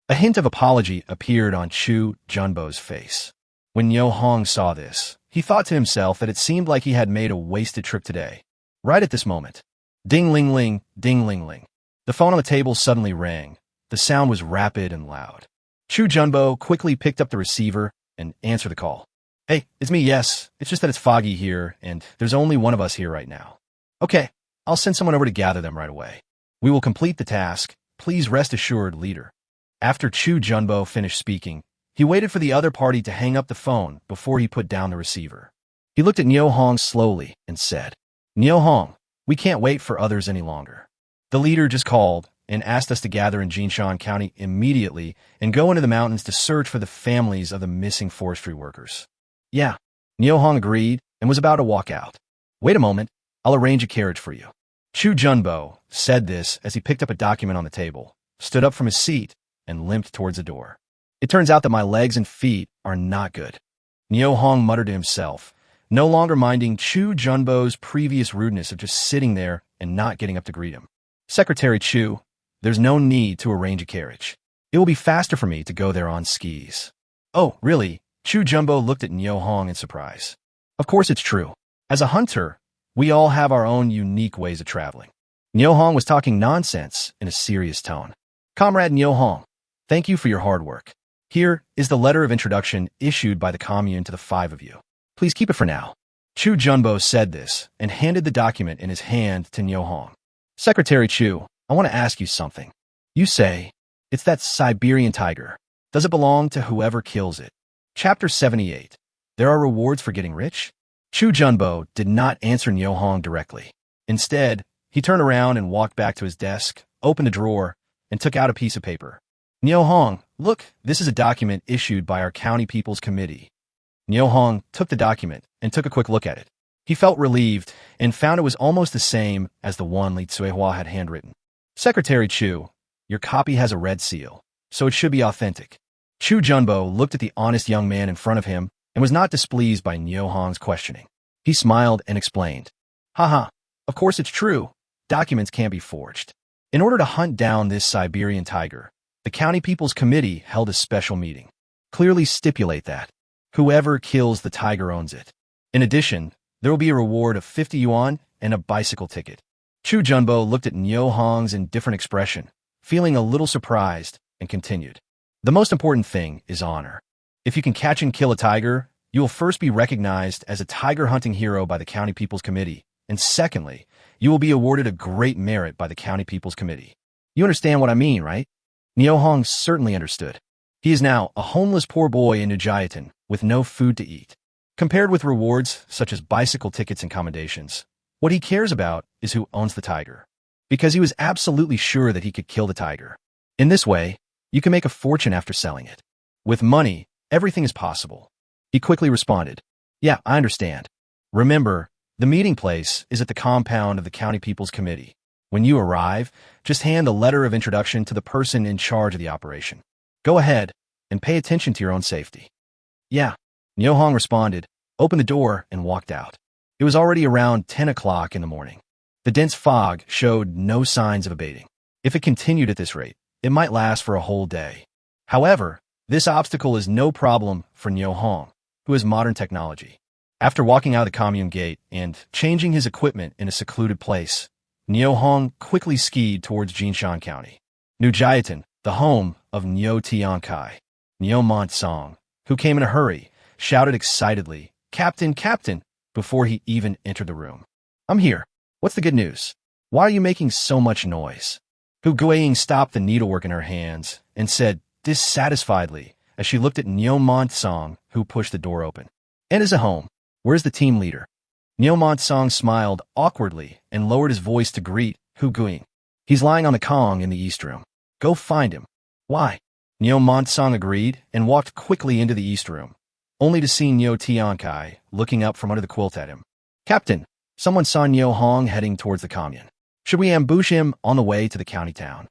A hint of apology appeared on Chu Junbo's face. When Niu Hong saw this, he thought to himself that it seemed like he had made a wasted trip today. Right at this moment. Ding-ling-ling, ding-ling-ling. The phone on the table suddenly rang. The sound was rapid and loud. Chu Junbo quickly picked up the receiver and answered the call. Hey, it's me, yes. It's just that it's foggy here, and there's only one of us here right now. Okay, I'll send someone over to gather them right away. We will complete the task. Please rest assured, leader. After Chu Junbo finished speaking, he waited for the other party to hang up the phone before he put down the receiver. He looked at Niu Hong slowly and said, Niu Hong, we can't wait for others any longer. The leader just called and asked us to gather in Jinshan County immediately and go into the mountains to search for the families of the missing forestry workers. Yeah, Niu Hong agreed and was about to walk out. Wait a moment, I'll arrange a carriage for you. Chu Junbo said this as he picked up a document on the table, stood up from his seat, and limped towards the door. It turns out that my legs and feet are not good. Niu Hong muttered to himself, no longer minding Chu Junbo's previous rudeness of just sitting there and not getting up to greet him. Secretary Chu, there's no need to arrange a carriage. It will be faster for me to go there on skis. Oh, really? Chu Junbo looked at Niu Hong in surprise. Of course it's true. As a hunter, we all have our own unique ways of traveling. Niu Hong was talking nonsense in a serious tone. Comrade Niu Hong, thank you for your hard work. Here is the letter of introduction issued by the commune to the 5 of you. Please keep it for now. Chu Junbo said this and handed the document in his hand to Niu Hong. Secretary Chu, I want to ask you something. You say, it's that Siberian tiger. Does it belong to whoever kills it? Chapter 78. There are rewards for getting rich? Chu Junbo did not answer Niu Hong directly. Instead, he turned around and walked back to his desk, opened a drawer, and took out a piece of paper. Niu Hong, look, this is a document issued by our County People's Committee. Niu Hong took the document and took a quick look at it. He felt relieved and found it was almost the same as the one Li Tsuihua had handwritten. Secretary Chu, your copy has a red seal, so it should be authentic. Chu Junbo looked at the honest young man in front of him and was not displeased by Niu Hong's questioning. He smiled and explained, Haha, of course it's true. Documents can't be forged. In order to hunt down this Siberian tiger, the County People's Committee held a special meeting. Clearly stipulate that whoever kills the tiger owns it. In addition, there will be a reward of 50 yuan and a bicycle ticket. Chu Junbo looked at Niu Hong's indifferent expression, feeling a little surprised, and continued. The most important thing is honor. If you can catch and kill a tiger, you will first be recognized as a tiger hunting hero by the County People's Committee, and secondly, you will be awarded a great merit by the County People's Committee. You understand what I mean, right? Niu Hong certainly understood. He is now a homeless poor boy in Nujayatan with no food to eat. Compared with rewards such as bicycle tickets and commendations, What he cares about is who owns the tiger, because he was absolutely sure that he could kill the tiger. In this way, you can make a fortune after selling it. With money, everything is possible. He quickly responded, "Yeah, I understand. Remember, the meeting place is at the compound of the County People's Committee. When you arrive, just hand the letter of introduction to the person in charge of the operation. Go ahead and pay attention to your own safety." "Yeah," Nyo Hong responded, opened the door, and walked out. It was already around 10 o'clock in the morning. The dense fog showed no signs of abating. If it continued at this rate, it might last for a whole day. However, this obstacle is no problem for Nyo Hong, who has modern technology. After walking out of the commune gate and changing his equipment in a secluded place, Nyo Hong quickly skied towards Jinshan County. New Jiatan, the home of Nyo Tiankai. Nyo Mont Song, who came in a hurry, shouted excitedly, "Captain, Captain," before he even entered the room. "I'm here. What's the good news? Why are you making so much noise?" Hu Guiying stopped the needlework in her hands and said dissatisfiedly as she looked at Nyo Mont Song, who pushed the door open. "And is at home. Where's the team leader?" Nyo Mont Song smiled awkwardly and lowered his voice to greet Hu Guiying. "He's lying on the Kong in the East Room. Go find him." "Why?" Nyo Mont Song agreed and walked quickly into the East Room, only to see Nyo Tiankai looking up from under the quilt at him. "Captain, someone saw Nyo Hong heading towards the commune. Should we ambush him on the way to the county town?"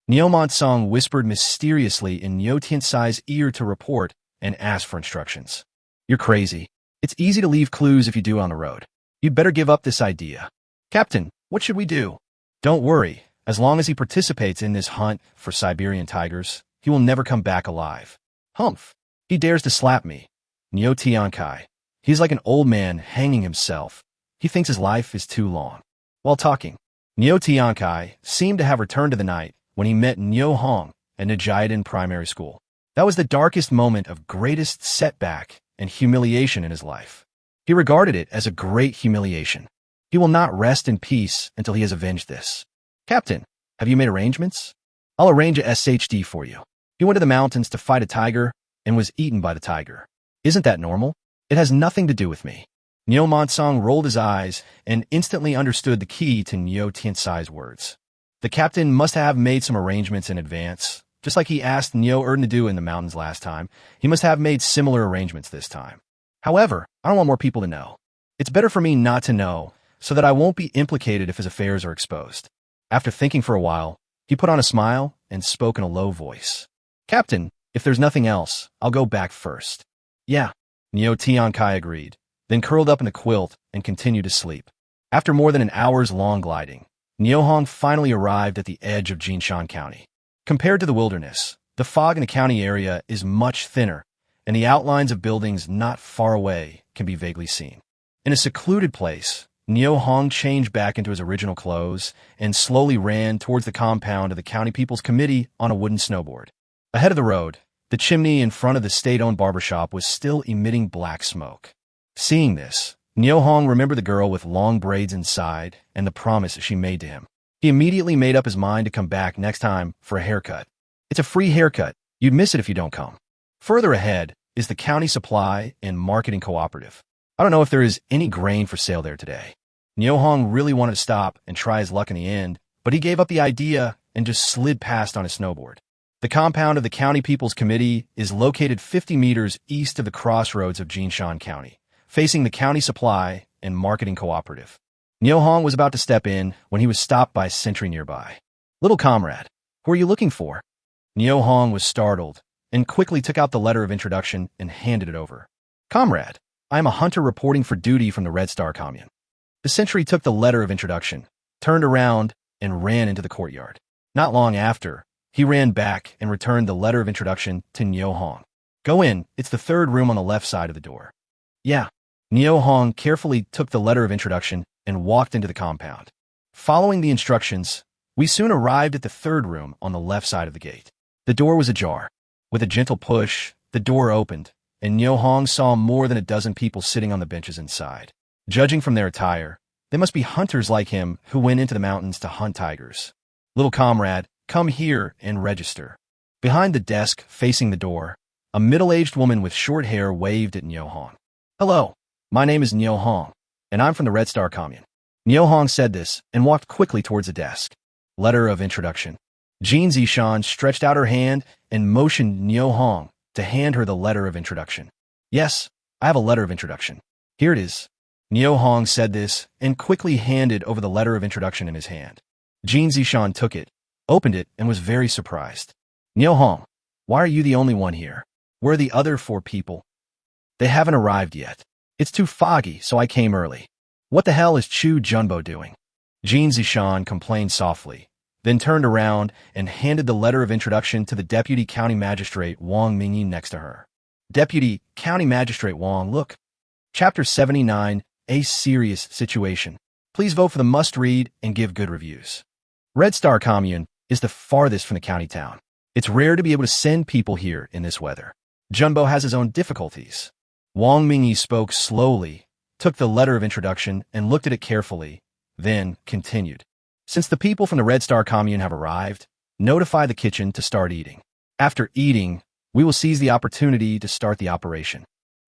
Nyo Mont Song whispered mysteriously in Nyo Tiansai's ear to report and asked for instructions. "You're crazy. It's easy to leave clues if you do on the road. You'd better give up this idea." "Captain, what should we do?" "Don't worry. As long as he participates in this hunt for Siberian tigers, he will never come back alive." "Humph. He dares to slap me." Nyo Tiankai. "He's like an old man hanging himself. He thinks his life is too long." While talking, Nyo Tiankai seemed to have returned to the night when he met Nyo Hong at Nijiadan Primary School. That was the darkest moment of greatest setback and humiliation in his life. He regarded it as a great humiliation. He will not rest in peace until he has avenged this. "Captain, have you made arrangements?" "I'll arrange a SHD for you." He went to the mountains to fight a tiger and was eaten by the tiger. "Isn't that normal? It has nothing to do with me." Nyo Mont Song rolled his eyes and instantly understood the key to Nyo Tiansai's words. The captain must have made some arrangements in advance. Just like he asked Nyo Erden to do in the mountains last time, he must have made similar arrangements this time. However, I don't want more people to know. It's better for me not to know, so that I won't be implicated if his affairs are exposed. After thinking for a while, he put on a smile and spoke in a low voice. "Captain, if there's nothing else, I'll go back first." "Yeah," Nyo Tiankai agreed, then curled up in the quilt and continued to sleep. After more than an hour's long gliding, Nyo Hong finally arrived at the edge of Jinshan County. Compared to the wilderness, the fog in the county area is much thinner, and the outlines of buildings not far away can be vaguely seen. In a secluded place, Nyo Hong changed back into his original clothes and slowly ran towards the compound of the County People's Committee on a wooden snowboard. Ahead of the road, the chimney in front of the state-owned barbershop was still emitting black smoke. Seeing this, Nyo Hong remembered the girl with long braids inside and the promise she made to him. He immediately made up his mind to come back next time for a haircut. It's a free haircut. You'd miss it if you don't come. Further ahead is the County Supply and Marketing Cooperative. I don't know if there is any grain for sale there today. Nyo Hong really wanted to stop and try his luck in the end, but he gave up the idea and just slid past on his snowboard. The compound of the County People's Committee is located 50 meters east of the crossroads of Jinshan County, facing the County Supply and Marketing Cooperative. Nyo Hong was about to step in when he was stopped by a sentry nearby. "Little comrade, who are you looking for?" Nyo Hong was startled and quickly took out the letter of introduction and handed it over. "Comrade, I am a hunter reporting for duty from the Red Star Commune." The sentry took the letter of introduction, turned around, and ran into the courtyard. Not long after, he ran back and returned the letter of introduction to Nyo Hong. "Go in, it's the third room on the left side of the door." "Yeah." Nyo Hong carefully took the letter of introduction and walked into the compound. Following the instructions, we soon arrived at the third room on the left side of the gate. The door was ajar. With a gentle push, the door opened, and Nyo Hong saw more than a dozen people sitting on the benches inside. Judging from their attire, they must be hunters like him who went into the mountains to hunt tigers. "Little comrade, come here and register." Behind the desk facing the door, a middle-aged woman with short hair waved at Nyo Hong. "Hello, my name is Nyo Hong, and I'm from the Red Star Commune." Niu Hong said this and walked quickly towards the desk. Letter of introduction. Jin Zishan stretched out her hand and motioned Niu Hong to hand her the letter of introduction. Yes, I have a letter of introduction. Here it is. Niu Hong said this and quickly handed over the letter of introduction in his hand. Jin Zishan took it, opened it, and was very surprised. Niu Hong, why are you the only one here? Where are the other 4 people? They haven't arrived yet. It's too foggy, so I came early. What the hell is Chu Junbo doing? Jin Zishan complained softly, then turned around and handed the letter of introduction to the Deputy County Magistrate Wang Mingyi next to her. Deputy County Magistrate Wang, look. Chapter 79, A Serious Situation. Please vote for the must-read and give good reviews. Red Star Commune is the farthest from the county town. It's rare to be able to send people here in this weather. Junbo has his own difficulties. Wang Mingyi spoke slowly, took the letter of introduction and looked at it carefully, then continued. Since the people from the Red Star Commune have arrived, notify the kitchen to start eating. After eating, we will seize the opportunity to start the operation.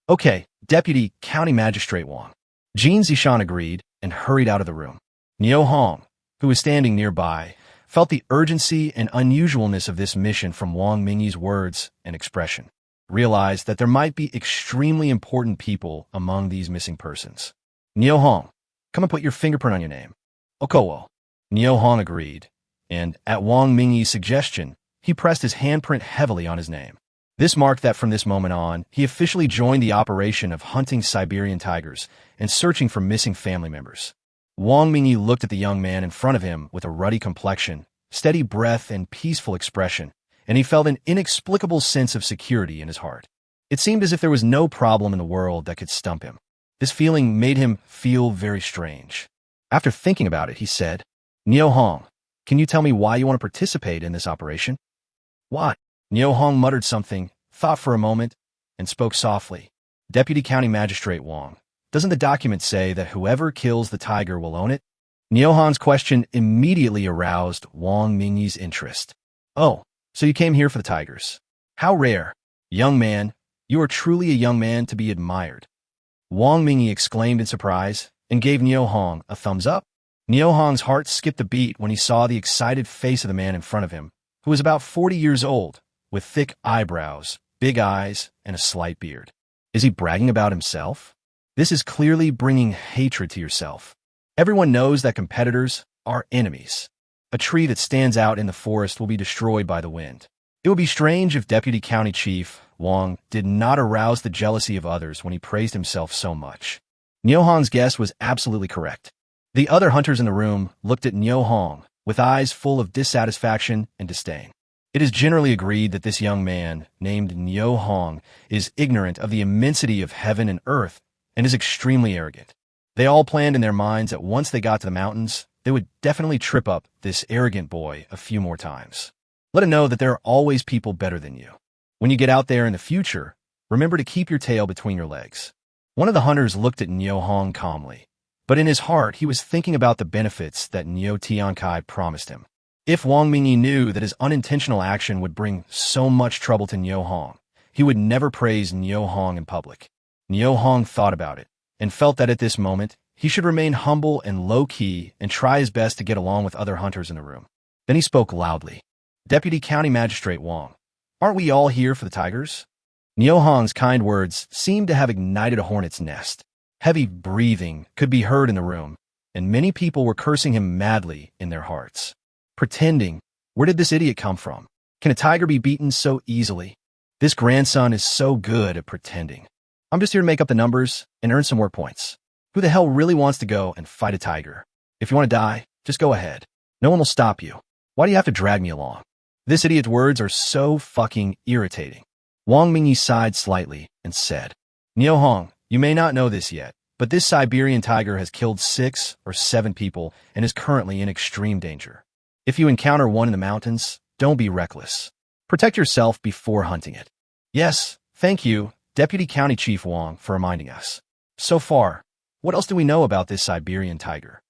Okay, Deputy County Magistrate Wang. Jin Zishan agreed and hurried out of the room. Niu Hong, who was standing nearby, felt the urgency and unusualness of this mission from Wang Mingyi's words and expression. Realized that there might be extremely important people among these missing persons. Niu Hong, come and put your fingerprint on your name. Okowo. Niu Hong agreed, and at Wang Mingyi's suggestion, he pressed his handprint heavily on his name. This marked that from this moment on, he officially joined the operation of hunting Siberian tigers and searching for missing family members. Wang Mingyi looked at the young man in front of him with a ruddy complexion, steady breath, and peaceful expression, and he felt an inexplicable sense of security in his heart. It seemed as if there was no problem in the world that could stump him. This feeling made him feel very strange. After thinking about it, he said, Niu Hong, can you tell me why you want to participate in this operation? What? Niu Hong muttered something, thought for a moment, and spoke softly. Deputy County Magistrate Wang, doesn't the document say that whoever kills the tiger will own it? Niu Hong's question immediately aroused Wang Mingyi's interest. Oh, so you came here for the tigers. How rare. Young man, you are truly a young man to be admired. Wang Mingyi exclaimed in surprise and gave Niu Hong a thumbs up. Niu Hong's heart skipped a beat when he saw the excited face of the man in front of him, who was about 40 years old, with thick eyebrows, big eyes, and a slight beard. Is he bragging about himself? This is clearly bringing hatred to yourself. Everyone knows that competitors are enemies. A tree that stands out in the forest will be destroyed by the wind. It would be strange if Deputy County Chief Wang did not arouse the jealousy of others when he praised himself so much. Niu Hong's guess was absolutely correct. The other hunters in the room looked at Niu Hong with eyes full of dissatisfaction and disdain. It is generally agreed that this young man, named Niu Hong, is ignorant of the immensity of heaven and earth and is extremely arrogant. They all planned in their minds that once they got to the mountains, they would definitely trip up this arrogant boy a few more times. Let him know that there are always people better than you. When you get out there in the future, remember to keep your tail between your legs. One of the hunters looked at Niu Hong calmly, but in his heart he was thinking about the benefits that Niu Tiankai promised him. If Wang Mingyi knew that his unintentional action would bring so much trouble to Niu Hong, he would never praise Niu Hong in public. Niu Hong thought about it, and felt that at this moment, he should remain humble and low-key and try his best to get along with other hunters in the room. Then he spoke loudly. Deputy County Magistrate Wang, aren't we all here for the tigers? Niu Hong's kind words seemed to have ignited a hornet's nest. Heavy breathing could be heard in the room, and many people were cursing him madly in their hearts. Pretending, where did this idiot come from? Can a tiger be beaten so easily? This grandson is so good at pretending. I'm just here to make up the numbers and earn some more points. Who the hell really wants to go and fight a tiger? If you want to die, just go ahead. No one will stop you. Why do you have to drag me along? This idiot's words are so fucking irritating. Wang Mingyi sighed slightly and said, Niu Hong, you may not know this yet, but this Siberian tiger has killed 6 or 7 people and is currently in extreme danger. If you encounter one in the mountains, don't be reckless. Protect yourself before hunting it. Yes, thank you, Deputy County Chief Wang, for reminding us. So far, what else do we know about this Siberian tiger?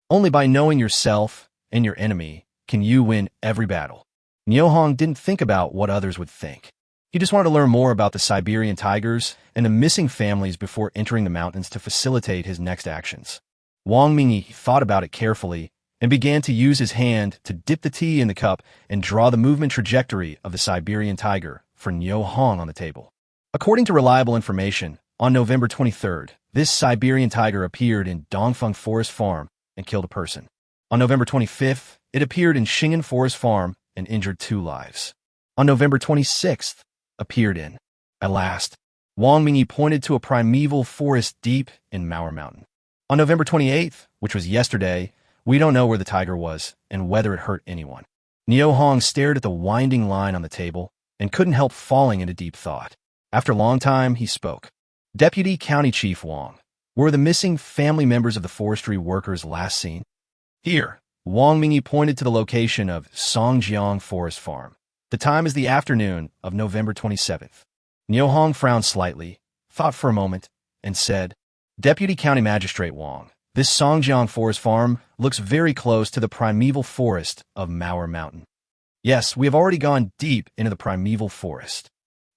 Only by knowing yourself and your enemy can you win every battle. Niu Hong didn't think about what others would think. He just wanted to learn more about the Siberian tigers and the missing families before entering the mountains to facilitate his next actions. Wang Mingyi thought about it carefully and began to use his hand to dip the tea in the cup and draw the movement trajectory of the Siberian tiger for Niu Hong on the table. According to reliable information, on November 23rd, this Siberian tiger appeared in Dongfeng Forest Farm and killed a person. On November 25th, it appeared in Shingen Forest Farm and injured 2 lives. On November 26th, appeared in. At last, Wang Mingyi pointed to a primeval forest deep in Mauer Mountain. On November 28th, which was yesterday, we don't know where the tiger was and whether it hurt anyone. Niu Hong stared at the winding line on the table and couldn't help falling into deep thought. After a long time, he spoke. Deputy County Chief Wang, were the missing family members of the forestry workers last seen? Here, Wang Mingyi pointed to the location of Songjiang Forest Farm. The time is the afternoon of November 27th. Niu Hong frowned slightly, thought for a moment, and said, Deputy County Magistrate Wang, this Songjiang Forest Farm looks very close to the primeval forest of Mauer Mountain. Yes, we have already gone deep into the primeval forest.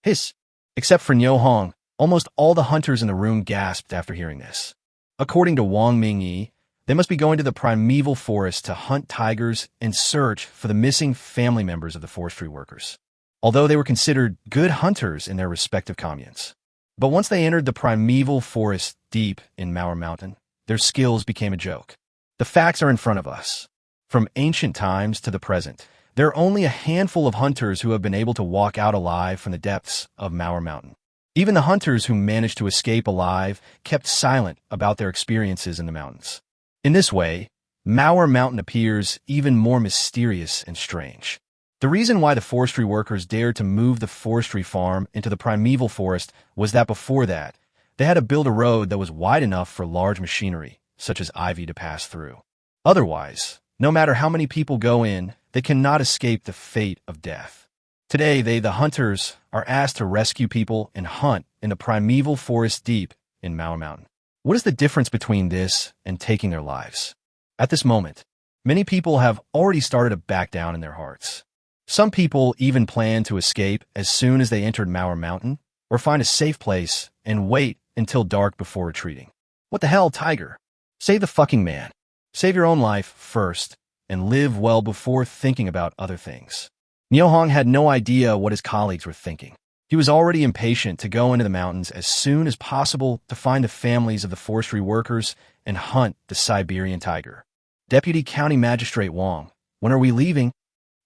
Hiss. Except for Niu Hong, almost all the hunters in the room gasped after hearing this. According to Wang Mingyi, they must be going to the primeval forest to hunt tigers and search for the missing family members of the forestry workers, although they were considered good hunters in their respective communes. But once they entered the primeval forest deep in Mauer Mountain, their skills became a joke. The facts are in front of us. From ancient times to the present, there are only a handful of hunters who have been able to walk out alive from the depths of Mauer Mountain. Even the hunters who managed to escape alive kept silent about their experiences in the mountains. In this way, Mauer Mountain appears even more mysterious and strange. The reason why the forestry workers dared to move the forestry farm into the primeval forest was that before that, they had to build a road that was wide enough for large machinery, such as ivy, to pass through. Otherwise, no matter how many people go in, they cannot escape the fate of death. Today, the hunters, are asked to rescue people and hunt in the primeval forest deep in Mauer Mountain. What is the difference between this and taking their lives? At this moment, many people have already started to back down in their hearts. Some people even plan to escape as soon as they entered Mauer Mountain or find a safe place and wait until dark before retreating. What the hell, tiger? Save the fucking man. Save your own life first and live well before thinking about other things. Niu Hong had no idea what his colleagues were thinking. He was already impatient to go into the mountains as soon as possible to find the families of the forestry workers and hunt the Siberian tiger. Deputy County Magistrate Wang, when are we leaving?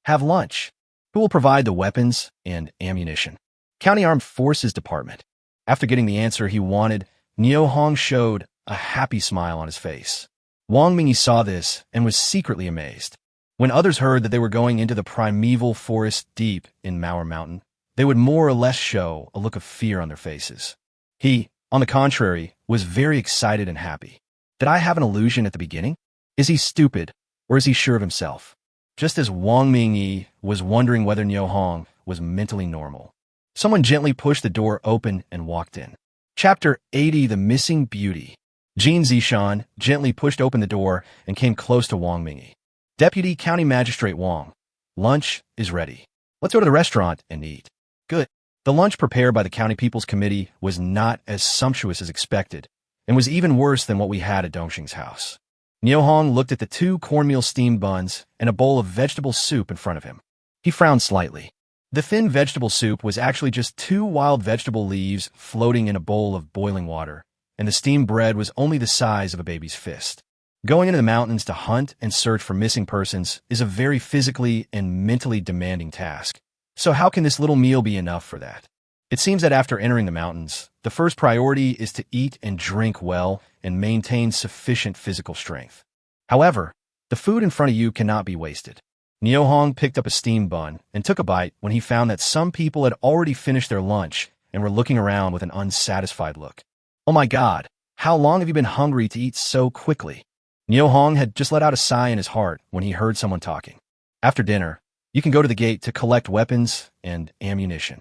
Have lunch. Who will provide the weapons and ammunition? County Armed Forces Department. After getting the answer he wanted, Niu Hong showed a happy smile on his face. Wang Mingyi saw this and was secretly amazed. When others heard that they were going into the primeval forest deep in Mauer Mountain, they would more or less show a look of fear on their faces. He, on the contrary, was very excited and happy. Did I have an illusion at the beginning? Is he stupid, or is he sure of himself? Just as Wang Mingyi was wondering whether Niu Hong was mentally normal, someone gently pushed the door open and walked in. Chapter 80, The Missing Beauty. Jin Zishan gently pushed open the door and came close to Wang Mingyi. Deputy County Magistrate Wang, lunch is ready. Let's go to the restaurant and eat. Good. The lunch prepared by the County People's Committee was not as sumptuous as expected, and was even worse than what we had at Dongxing's house. Niu Hong looked at the 2 cornmeal steamed buns and a bowl of vegetable soup in front of him. He frowned slightly. The thin vegetable soup was actually just 2 wild vegetable leaves floating in a bowl of boiling water, and the steamed bread was only the size of a baby's fist. Going into the mountains to hunt and search for missing persons is a very physically and mentally demanding task. So how can this little meal be enough for that? It seems that after entering the mountains, the first priority is to eat and drink well and maintain sufficient physical strength. However, the food in front of you cannot be wasted. Niu Hong picked up a steamed bun and took a bite when he found that some people had already finished their lunch and were looking around with an unsatisfied look. Oh my God, how long have you been hungry to eat so quickly? Niu Hong had just let out a sigh in his heart when he heard someone talking. After dinner, you can go to the gate to collect weapons and ammunition.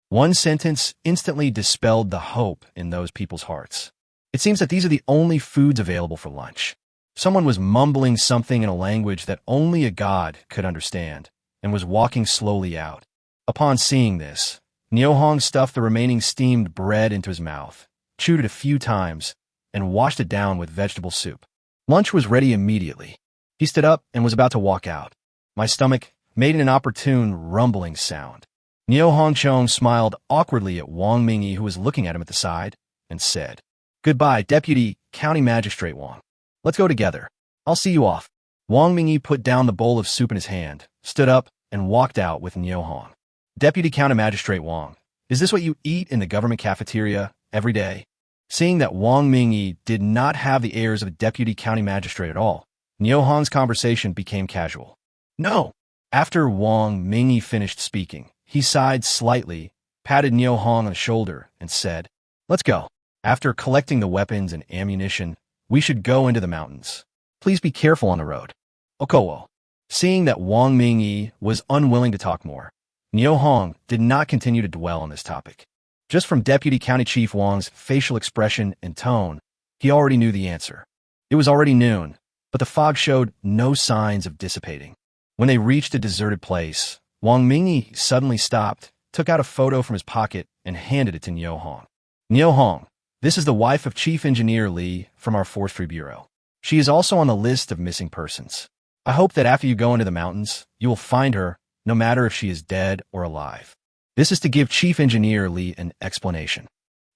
One sentence instantly dispelled the hope in those people's hearts. It seems that these are the only foods available for lunch. Someone was mumbling something in a language that only a god could understand and was walking slowly out. Upon seeing this, Niu Hong stuffed the remaining steamed bread into his mouth, chewed it a few times, and washed it down with vegetable soup. Lunch was ready immediately. He stood up and was about to walk out. My stomach made an inopportune rumbling sound. Neo Hongchong smiled awkwardly at Wang Mingyi, who was looking at him at the side, and said, "Goodbye, Deputy County Magistrate Wang. Let's go together. I'll see you off." Wang Mingyi put down the bowl of soup in his hand, stood up, and walked out with Neo Hong. "Deputy County Magistrate Wang, is this what you eat in the government cafeteria every day?" Seeing that Wang Mingyi did not have the airs of a deputy county magistrate at all, Neo Hong's conversation became casual. "No." After Wang Mingyi finished speaking, he sighed slightly, patted Neo Hong on the shoulder, and said, "Let's go. After collecting the weapons and ammunition, we should go into the mountains. Please be careful on the road." Okowo. Seeing that Wang Mingyi was unwilling to talk more, Neo Hong did not continue to dwell on this topic. Just from Deputy County Chief Wang's facial expression and tone, he already knew the answer. It was already noon, but the fog showed no signs of dissipating. When they reached a deserted place, Wang Mingyi suddenly stopped, took out a photo from his pocket, and handed it to Neo Hong. "Neo Hong, this is the wife of Chief Engineer Li from our Forestry Bureau. She is also on the list of missing persons. I hope that after you go into the mountains, you will find her, no matter if she is dead or alive. This is to give Chief Engineer Li an explanation."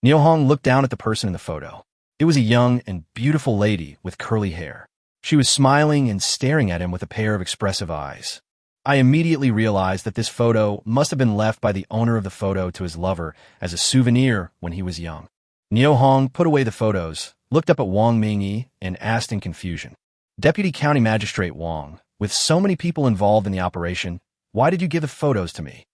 Neo Hong looked down at the person in the photo. It was a young and beautiful lady with curly hair. She was smiling and staring at him with a pair of expressive eyes. I immediately realized that this photo must have been left by the owner of the photo to his lover as a souvenir when he was young. Neo Hong put away the photos, looked up at Wang Mingyi, and asked in confusion, "Deputy County Magistrate Wang, with so many people involved in the operation, why did you give the photos to me?"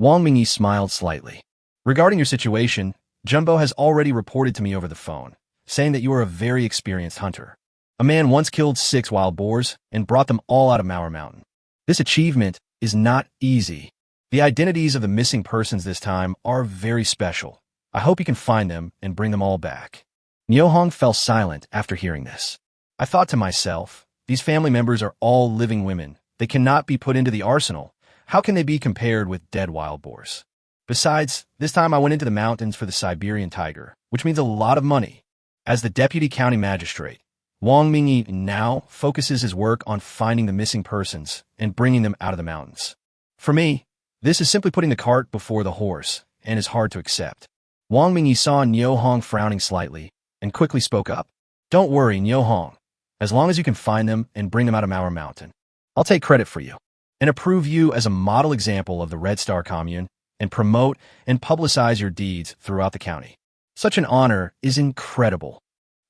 Wang Mingyi smiled slightly. "Regarding your situation, Jumbo has already reported to me over the phone, saying that you are a very experienced hunter. A man once killed 6 wild boars and brought them all out of Mauer Mountain. This achievement is not easy. The identities of the missing persons this time are very special. I hope you can find them and bring them all back." Neo Hong fell silent after hearing this. I thought to myself, these family members are all living women. They cannot be put into the arsenal. How can they be compared with dead wild boars? Besides, this time I went into the mountains for the Siberian tiger, which means a lot of money. As the deputy county magistrate, Wang Mingyi now focuses his work on finding the missing persons and bringing them out of the mountains. For me, this is simply putting the cart before the horse and is hard to accept. Wang Mingyi saw Neo Hong frowning slightly and quickly spoke up. "Don't worry, Neo Hong. As long as you can find them and bring them out of Mauer Mountain, I'll take credit for you and approve you as a model example of the Red Star Commune and promote and publicize your deeds throughout the county. Such an honor is incredible."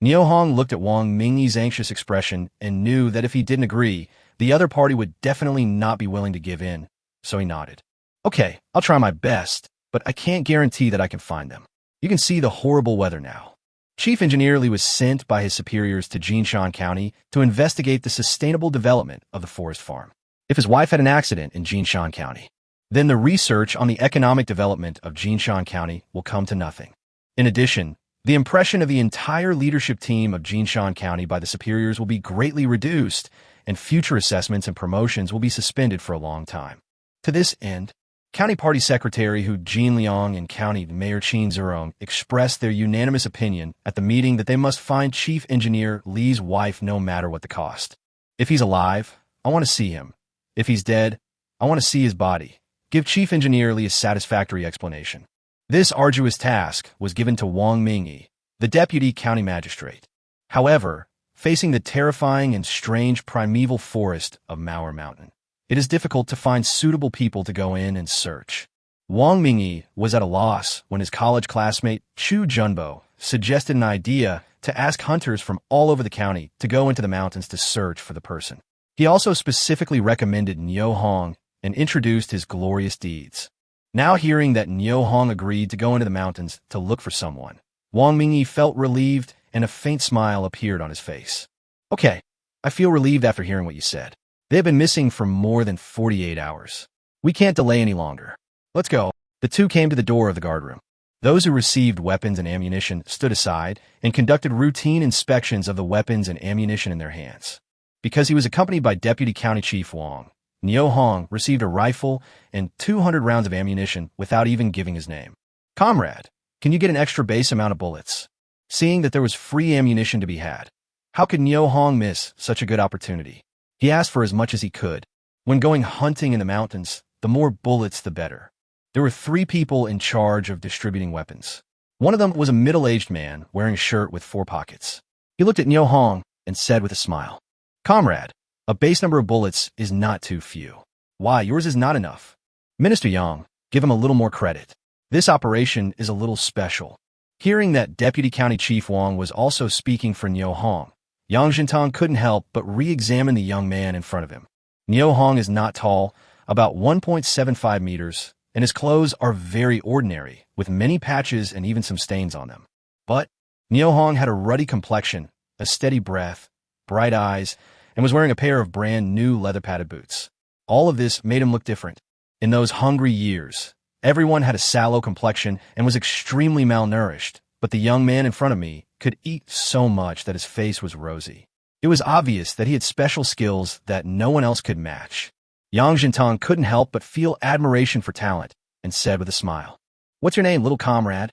Neo Hong looked at Wang Mingyi's anxious expression and knew that if he didn't agree, the other party would definitely not be willing to give in, so he nodded. "Okay, I'll try my best, but I can't guarantee that I can find them. You can see the horrible weather now." Chief Engineer Li was sent by his superiors to Jinshan County to investigate the sustainable development of the forest farm. If his wife had an accident in Jinshan County, then the research on the economic development of Jinshan County will come to nothing. In addition, the impression of the entire leadership team of Jinshan County by the superiors will be greatly reduced, and future assessments and promotions will be suspended for a long time. To this end, County Party Secretary Hu Jinliang and County Mayor Qin Zerong expressed their unanimous opinion at the meeting that they must find Chief Engineer Li's wife no matter what the cost. If he's alive, I want to see him. If he's dead, I want to see his body. Give Chief Engineer Li a satisfactory explanation. This arduous task was given to Wang Mingyi, the deputy county magistrate. However, facing the terrifying and strange primeval forest of Mauer Mountain, it is difficult to find suitable people to go in and search. Wang Mingyi was at a loss when his college classmate Chu Junbo suggested an idea to ask hunters from all over the county to go into the mountains to search for the person. He also specifically recommended Neo Hong and introduced his glorious deeds. Now hearing that Neo Hong agreed to go into the mountains to look for someone, Wang Mingyi felt relieved and a faint smile appeared on his face. "Okay, I feel relieved after hearing what you said. They have been missing for more than 48 hours. We can't delay any longer. Let's go." The two came to the door of the guardroom. Those who received weapons and ammunition stood aside and conducted routine inspections of the weapons and ammunition in their hands. Because he was accompanied by Deputy County Chief Wang, Neo Hong received a rifle and 200 rounds of ammunition without even giving his name. "Comrade, can you get an extra base amount of bullets?" Seeing that there was free ammunition to be had, How could Niu Hong miss such a good opportunity? He asked for as much as he could. When going hunting in the mountains, the more bullets the better. There were 3 people in charge of distributing weapons. One of them was a middle-aged man wearing a shirt with 4 pockets. He looked at Niu Hong and said with a smile, "Comrade, a base number of bullets is not too few. Why, yours is not enough. Minister Yang, give him a little more credit. This operation is a little special." Hearing that Deputy County Chief Wang was also speaking for Niu Hong, Yang Jintang couldn't help but re-examine the young man in front of him. Niu Hong is not tall, about 1.75 meters, and his clothes are very ordinary, with many patches and even some stains on them. But Niu Hong had a ruddy complexion, a steady breath, bright eyes, and was wearing a pair of brand new leather-padded boots. All of this made him look different. In those hungry years, everyone had a sallow complexion and was extremely malnourished, but the young man in front of me could eat so much that his face was rosy. It was obvious that he had special skills that no one else could match. Yang Jintang couldn't help but feel admiration for talent and said with a smile, "What's your name, little comrade?"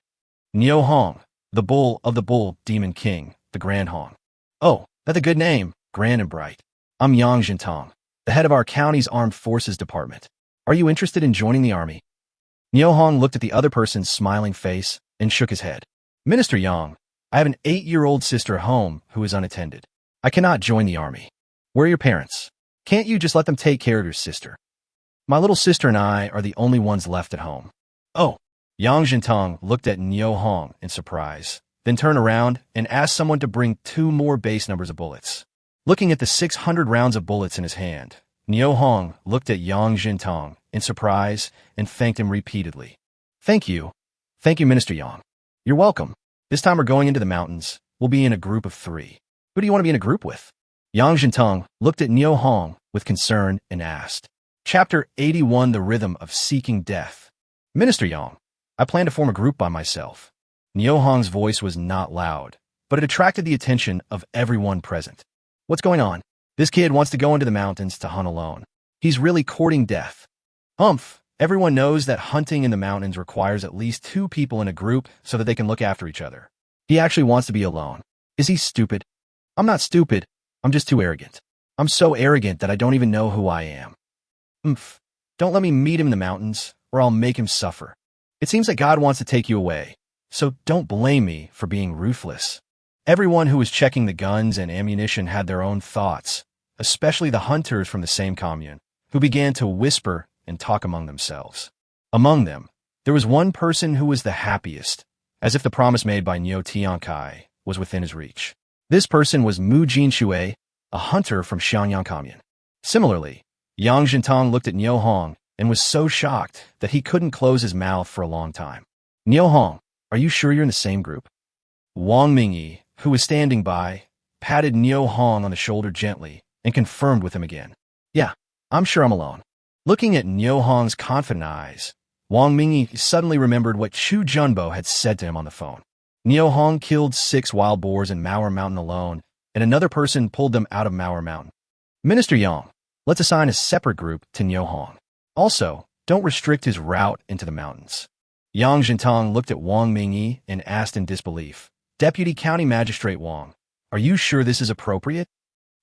"Niu Hong, the bull of the bull demon king, the Grand Hong." "Oh, that's a good name, grand and bright. I'm Yang Jintang, the head of our county's armed forces department. Are you interested in joining the army?" Niu Hong looked at the other person's smiling face and shook his head. "Minister Yang, I have an 8-year-old sister home who is unattended. I cannot join the army. Where are your parents? Can't you just let them take care of your sister?" "My little sister and I are the only ones left at home." "Oh." Yang Jintang looked at Niu Hong in surprise, then turned around and asked someone to bring 2 more base numbers of bullets. Looking at the 600 rounds of bullets in his hand, Niu Hong looked at Yang Jintang in surprise and thanked him repeatedly. Thank you, Minister Yang. You're welcome. This time we're going into the mountains. We'll be in a group of 3. Who do you want to be in a group with?" Yang Jintang looked at Niu Hong with concern and asked. Chapter 81, The Rhythm of Seeking Death. "Minister Yang, I plan to form a group by myself." Niu Hong's voice was not loud, but it attracted the attention of everyone present. "What's going on? This kid wants to go into the mountains to hunt alone. He's really courting death." "Humph, everyone knows that hunting in the mountains requires at least 2 people in a group so that they can look after each other. He actually wants to be alone. Is he stupid?" "I'm not stupid. I'm just too arrogant. I'm so arrogant that I don't even know who I am." "Umph. Don't let me meet him in the mountains, or I'll make him suffer. It seems that God wants to take you away, so don't blame me for being ruthless." Everyone who was checking the guns and ammunition had their own thoughts, especially the hunters from the same commune, who began to whisper and talk among themselves. Among them, there was one person who was the happiest, as if the promise made by Niu Tiankai was within his reach. This person was Mu Jinshui, a hunter from Xiangyang commune. Similarly, Yang Jintang looked at Niu Hong and was so shocked that he couldn't close his mouth for a long time. "Niu Hong, are you sure you're in the same group?" Wang Mingyi, who was standing by, patted Niu Hong on the shoulder gently and confirmed with him again. "Yeah, I'm sure I'm alone." Looking at Niu Hong's confident eyes, Wang Mingyi suddenly remembered what Chu Junbo had said to him on the phone. Niu Hong killed 6 wild boars in Mauer Mountain alone, and another person pulled them out of Mauer Mountain. "Minister Yang, let's assign a separate group to Niu Hong. Also, don't restrict his route into the mountains." Yang Jintang looked at Wang Mingyi and asked in disbelief, "Deputy County Magistrate Wang, are you sure this is appropriate?"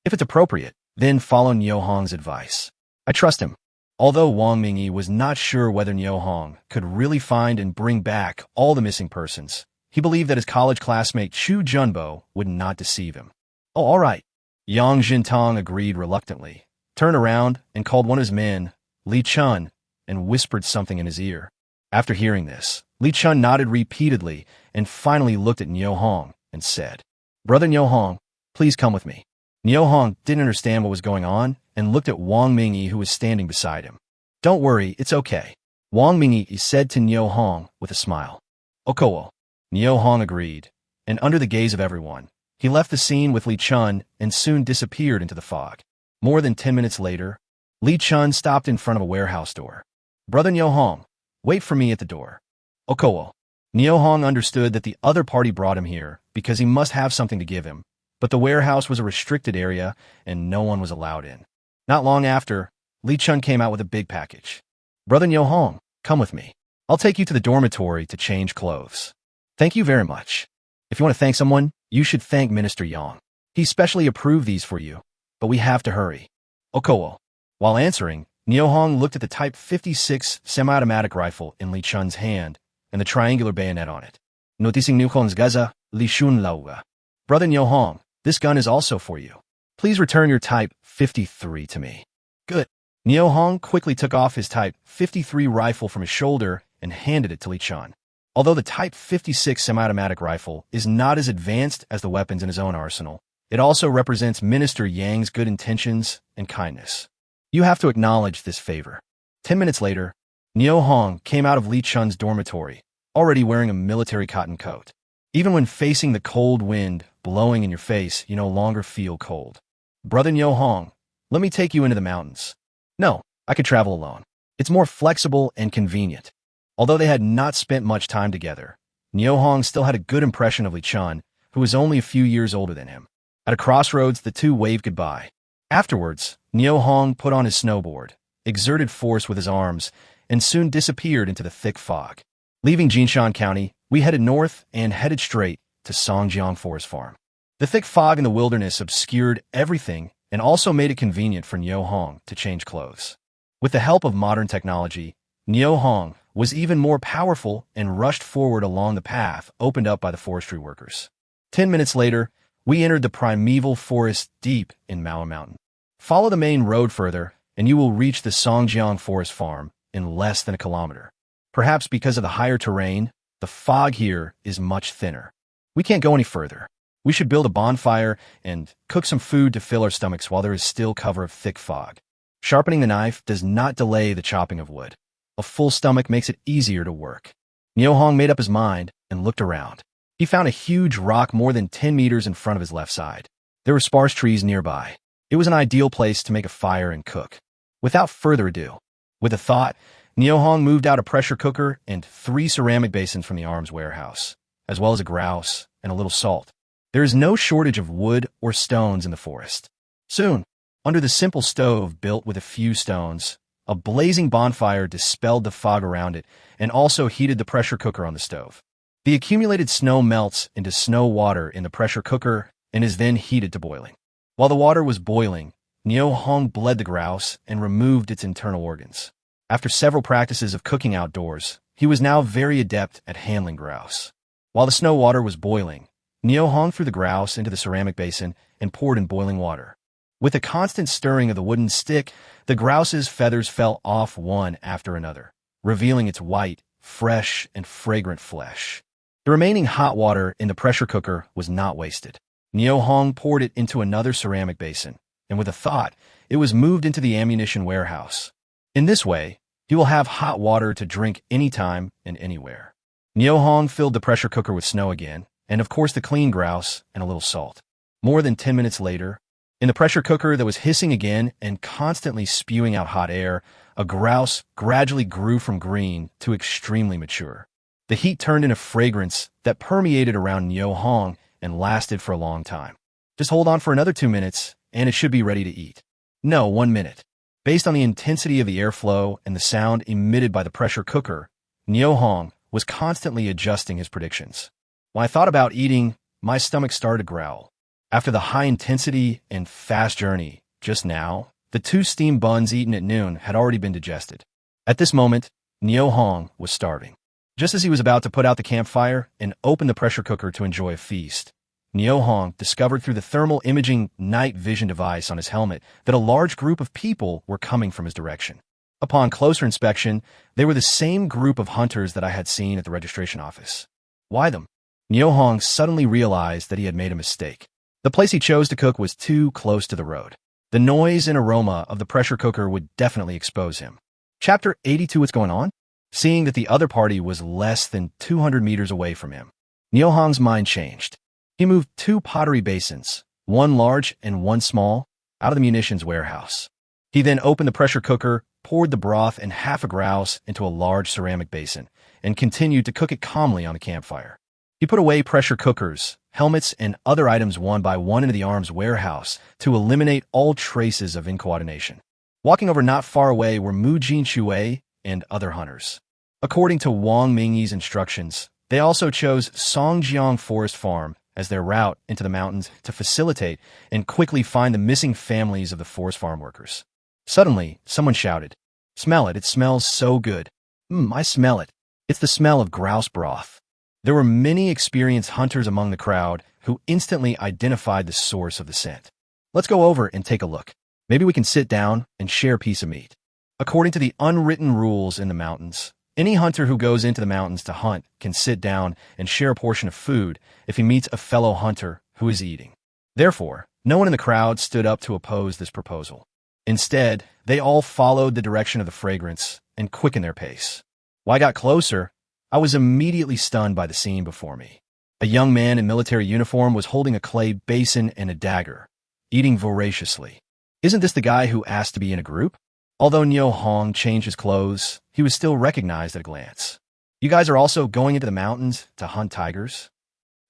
"If it's appropriate, then follow Niu Hong's advice. I trust him." Although Wang Mingyi was not sure whether Niu Hong could really find and bring back all the missing persons, he believed that his college classmate Chu Junbo would not deceive him. "Oh, all right." Yang Jintang agreed reluctantly, turned around and called one of his men, Li Chun, and whispered something in his ear. After hearing this, Li Chun nodded repeatedly and finally looked at Niu Hong and said, "Brother Niu Hong, please come with me." Niu Hong didn't understand what was going on and looked at Wang Mingyi, who was standing beside him. "Don't worry, it's okay," Wang Mingyi said to Niu Hong with a smile. "Okowo." Niu Hong agreed, and under the gaze of everyone, he left the scene with Li Chun and soon disappeared into the fog. More than 10 minutes later, Li Chun stopped in front of a warehouse door. "Brother Niu Hong, wait for me at the door." "Okowo." Niu Hong understood that the other party brought him here because he must have something to give him, but the warehouse was a restricted area and no one was allowed in. Not long after, Li Chun came out with a big package. "Brother Niu Hong, come with me. I'll take you to the dormitory to change clothes." "Thank you very much. If you want to thank someone, you should thank Minister Yang." He specially approved these for you, but we have to hurry. Okowo. While answering, Niohong looked at the Type 56 semi-automatic rifle in Li Chun's hand and the triangular bayonet on it. Noticing Niohong's gaza, Li Shun lauga. Brother Niohong, this gun is also for you. Please return your Type 53 to me. Good. Niohong quickly took off his Type 53 rifle from his shoulder and handed it to Li Chun. Although the Type 56 semi-automatic rifle is not as advanced as the weapons in his own arsenal, it also represents Minister Yang's good intentions and kindness. You have to acknowledge this favor. 10 minutes later, Niohong came out of Li Chun's dormitory, already wearing a military cotton coat. Even when facing the cold wind blowing in your face, you no longer feel cold. Brother Niohong, let me take you into the mountains. No, I could travel alone. It's more flexible and convenient. Although they had not spent much time together, Niohong still had a good impression of Li Chun, who was only a few years older than him. At a crossroads, the two waved goodbye. Afterwards, Niohong put on his snowboard, exerted force with his arms, and soon disappeared into the thick fog. Leaving Jinshan County, we headed north and headed straight to Songjiang Forest Farm. The thick fog in the wilderness obscured everything and also made it convenient for Niohong to change clothes. With the help of modern technology, Niohong was even more powerful and rushed forward along the path opened up by the forestry workers. 10 minutes later, we entered the primeval forest deep in Manhwa Mountain. Follow the main road further, and you will reach the Songjiang Forest Farm in less than a kilometer. Perhaps because of the higher terrain, the fog here is much thinner. We can't go any further. We should build a bonfire and cook some food to fill our stomachs while there is still cover of thick fog. Sharpening the knife does not delay the chopping of wood. A full stomach makes it easier to work. Niohong made up his mind and looked around. He found a huge rock more than 10 meters in front of his left side. There were sparse trees nearby. It was an ideal place to make a fire and cook. Without further ado, with a thought, Niohong moved out a pressure cooker and 3 ceramic basins from the arms warehouse, as well as a grouse and a little salt. There is no shortage of wood or stones in the forest. Soon, under the simple stove built with a few stones, a blazing bonfire dispelled the fog around it and also heated the pressure cooker on the stove. The accumulated snow melts into snow water in the pressure cooker and is then heated to boiling. While the water was boiling, Niohong bled the grouse and removed its internal organs. After several practices of cooking outdoors, he was now very adept at handling grouse. While the snow water was boiling, Niohong threw the grouse into the ceramic basin and poured in boiling water. With a constant stirring of the wooden stick, the grouse's feathers fell off one after another, revealing its white, fresh, and fragrant flesh. The remaining hot water in the pressure cooker was not wasted. Niohong poured it into another ceramic basin, and with a thought, it was moved into the ammunition warehouse. In this way, he will have hot water to drink anytime and anywhere. Niohong filled the pressure cooker with snow again, and of course the clean grouse and a little salt. More than 10 minutes later, in the pressure cooker that was hissing again and constantly spewing out hot air, a grouse gradually grew from green to extremely mature. The heat turned into fragrance that permeated around Niohong and lasted for a long time. Just hold on for another 2 minutes, and it should be ready to eat. No, 1 minute. Based on the intensity of the airflow and the sound emitted by the pressure cooker, Niohong was constantly adjusting his predictions. When I thought about eating, my stomach started to growl. After the high intensity and fast journey, just now, the 2 steamed buns eaten at noon had already been digested. At this moment, Niohong was starving. Just as he was about to put out the campfire and open the pressure cooker to enjoy a feast, Niohong discovered through the thermal imaging night vision device on his helmet that a large group of people were coming from his direction. Upon closer inspection, they were the same group of hunters that I had seen at the registration office. Why them? Niohong suddenly realized that he had made a mistake. The place he chose to cook was too close to the road. The noise and aroma of the pressure cooker would definitely expose him. Chapter 82, what's going on? Seeing that the other party was less than 200 meters away from him, Niohong's mind changed. He moved 2 pottery basins, one large and one small, out of the munitions warehouse. He then opened the pressure cooker, poured the broth and half a grouse into a large ceramic basin, and continued to cook it calmly on the campfire. He put away pressure cookers, helmets, and other items one by one into the arms warehouse to eliminate all traces of incoordination. Walking over not far away were Mu Jin Shui and other hunters. According to Wang Mingyi's instructions, they also chose Songjiang Forest Farm as their route into the mountains to facilitate and quickly find the missing families of the forest farm workers. Suddenly, someone shouted, "Smell it, it smells so good. I smell it. It's the smell of grouse broth." There were many experienced hunters among the crowd who instantly identified the source of the scent. "Let's go over and take a look. Maybe we can sit down and share a piece of meat." According to the unwritten rules in the mountains, any hunter who goes into the mountains to hunt can sit down and share a portion of food if he meets a fellow hunter who is eating. Therefore, no one in the crowd stood up to oppose this proposal. Instead, they all followed the direction of the fragrance and quickened their pace. When I got closer, I was immediately stunned by the scene before me. A young man in military uniform was holding a clay basin and a dagger, eating voraciously. Isn't this the guy who asked to be in a group? Although Nyo Hong changed his clothes, he was still recognized at a glance. "You guys are also going into the mountains to hunt tigers?"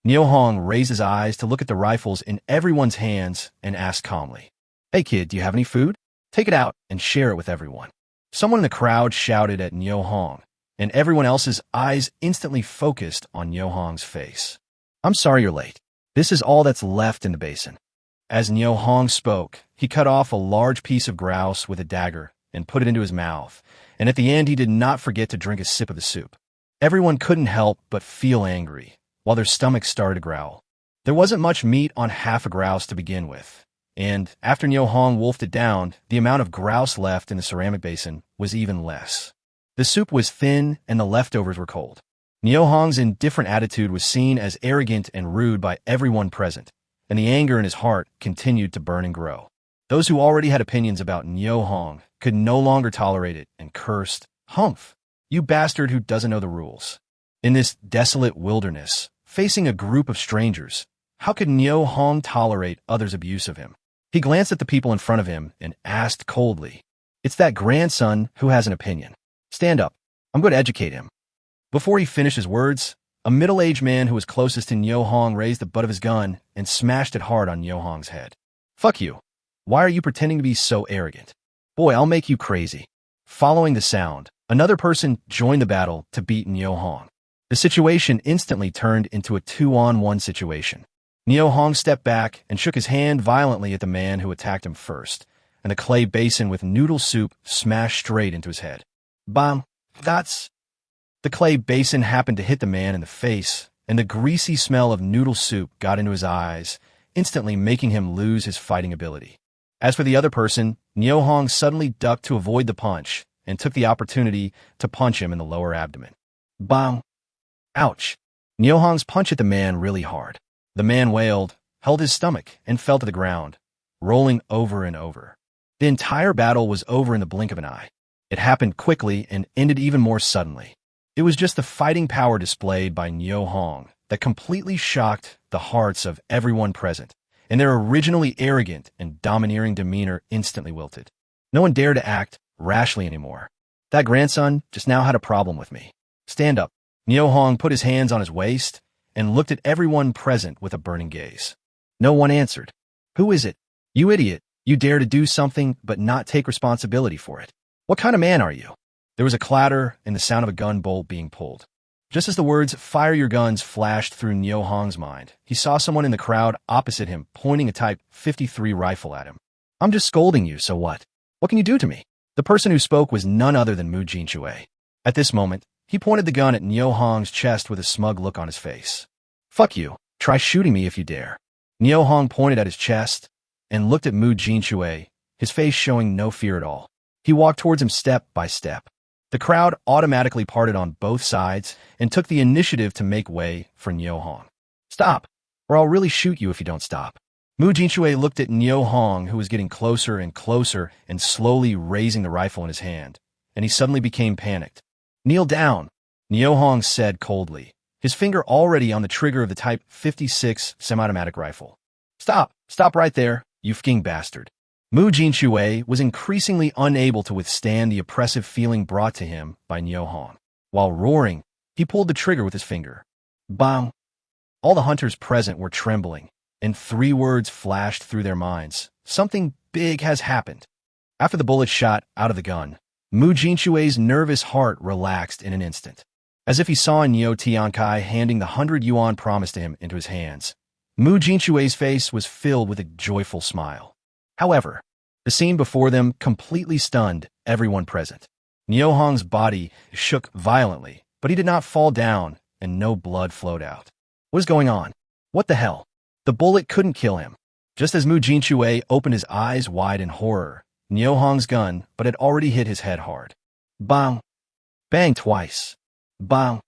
Nyo Hong raised his eyes to look at the rifles in everyone's hands and asked calmly, "Hey kid, do you have any food? Take it out and share it with everyone." Someone in the crowd shouted at Nyo Hong, and everyone else's eyes instantly focused on Nyo Hong's face. "I'm sorry you're late. This is all that's left in the basin." As Nyo Hong spoke, he cut off a large piece of grouse with a dagger and put it into his mouth, and at the end he did not forget to drink a sip of the soup. Everyone couldn't help but feel angry, while their stomachs started to growl. There wasn't much meat on half a grouse to begin with, and after Nyo Hong wolfed it down, the amount of grouse left in the ceramic basin was even less. The soup was thin and the leftovers were cold. Nyo Hong's indifferent attitude was seen as arrogant and rude by everyone present, and the anger in his heart continued to burn and grow. Those who already had opinions about Nyo Hong could no longer tolerate it and cursed, "Humph, you bastard who doesn't know the rules." In this desolate wilderness, facing a group of strangers, how could Nyo Hong tolerate others' abuse of him? He glanced at the people in front of him and asked coldly, "It's that grandson who has an opinion. Stand up. I'm going to educate him." Before he finished his words, a middle-aged man who was closest to Nyo Hong raised the butt of his gun and smashed it hard on Nyo Hong's head. "Fuck you. Why are you pretending to be so arrogant? Boy, I'll make you crazy." Following the sound, another person joined the battle to beat Nyo Hong. The situation instantly turned into a 2-on-1 situation. Nyo Hong stepped back and shook his hand violently at the man who attacked him first, and the clay basin with noodle soup smashed straight into his head. Bam! That's... The clay basin happened to hit the man in the face, and the greasy smell of noodle soup got into his eyes, instantly making him lose his fighting ability. As for the other person, Nyo Hong suddenly ducked to avoid the punch and took the opportunity to punch him in the lower abdomen. Bang! Ouch! Nyo Hong's punch hit the man really hard. The man wailed, held his stomach, and fell to the ground, rolling over and over. The entire battle was over in the blink of an eye. It happened quickly and ended even more suddenly. It was just the fighting power displayed by Nyo Hong that completely shocked the hearts of everyone present, and their originally arrogant and domineering demeanor instantly wilted. No one dared to act rashly anymore. That grandson just now had a problem with me. Stand up. Nyo Hong put his hands on his waist and looked at everyone present with a burning gaze. No one answered. Who is it? You idiot. You dare to do something but not take responsibility for it. What kind of man are you? There was a clatter and the sound of a gun bolt being pulled. Just as the words, "Fire your guns," flashed through Nyo Hong's mind, he saw someone in the crowd opposite him pointing a Type 53 rifle at him. "I'm just scolding you, so what? What can you do to me?" The person who spoke was none other than Mu Jinchue. At this moment, he pointed the gun at Nyo Hong's chest with a smug look on his face. "Fuck you. Try shooting me if you dare." Nyo Hong pointed at his chest and looked at Mu Jinchue, his face showing no fear at all. He walked towards him step by step. The crowd automatically parted on both sides and took the initiative to make way for Nyo Hong. "Stop, or I'll really shoot you if you don't stop." Mu Jinchue looked at Nyo Hong, who was getting closer and closer and slowly raising the rifle in his hand, and he suddenly became panicked. "Kneel down," Nyo Hong said coldly, his finger already on the trigger of the Type 56 semi-automatic rifle. Stop right there, you fucking bastard." Mu Jinchue was increasingly unable to withstand the oppressive feeling brought to him by Nyo Hong. While roaring, he pulled the trigger with his finger. Bang! All the hunters present were trembling, and 3 words flashed through their minds. Something big has happened. After the bullet shot out of the gun, Mu Jinchue's nervous heart relaxed in an instant. As if he saw Nyo Tiankai handing the 100 yuan promised to him into his hands, Mu Jinchue's face was filled with a joyful smile. However, the scene before them completely stunned everyone present. Niu Hong's body shook violently, but he did not fall down, and no blood flowed out. What is going on? What the hell? The bullet couldn't kill him. Just as Mu Jinchue opened his eyes wide in horror, Niu Hong's gun but had already hit his head hard. Bang! Bang twice. Bang!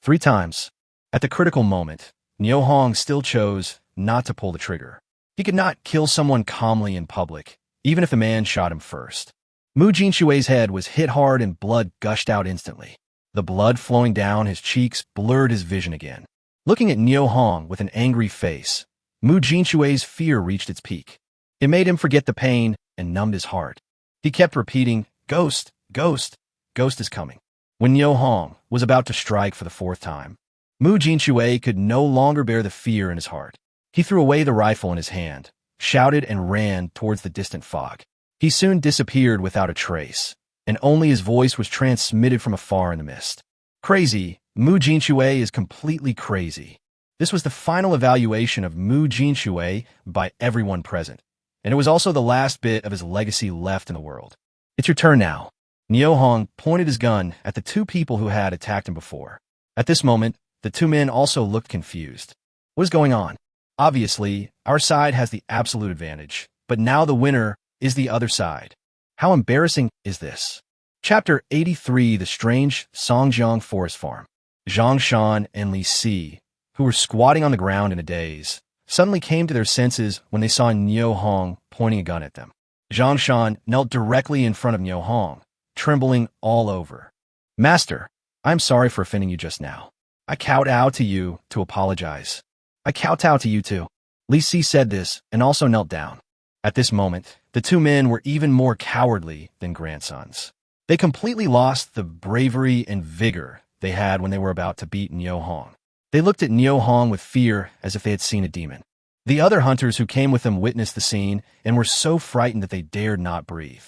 3 times. At the critical moment, Niu Hong still chose not to pull the trigger. He could not kill someone calmly in public, even if the man shot him first. Mu Jinchue's head was hit hard and blood gushed out instantly. The blood flowing down his cheeks blurred his vision again. Looking at Niu Hong with an angry face, Mu Jinchue's fear reached its peak. It made him forget the pain and numbed his heart. He kept repeating, "Ghost, ghost, ghost is coming." When Niu Hong was about to strike for the 4th time, Mu Jinchue could no longer bear the fear in his heart. He threw away the rifle in his hand, shouted and ran towards the distant fog. He soon disappeared without a trace, and only his voice was transmitted from afar in the mist. Crazy, Mu Jinchue is completely crazy. This was the final evaluation of Mu Jinchue by everyone present, and it was also the last bit of his legacy left in the world. It's your turn now. Niu Hong pointed his gun at the 2 people who had attacked him before. At this moment, the 2 men also looked confused. What is going on? Obviously, our side has the absolute advantage, but now the winner is the other side. How embarrassing is this? Chapter 83, The Strange Songjiang Forest Farm. Zhang Shan and Li Si, who were squatting on the ground in a daze, suddenly came to their senses when they saw Niu Hong pointing a gun at them. Zhang Shan knelt directly in front of Niu Hong, trembling all over. "Master, I'm sorry for offending you just now. I kowtow to you to apologize." "I kowtow to you too." Li Si said this and also knelt down. At this moment, the 2 men were even more cowardly than grandsons. They completely lost the bravery and vigor they had when they were about to beat Niu Hong. They looked at Niu Hong with fear as if they had seen a demon. The other hunters who came with them witnessed the scene and were so frightened that they dared not breathe.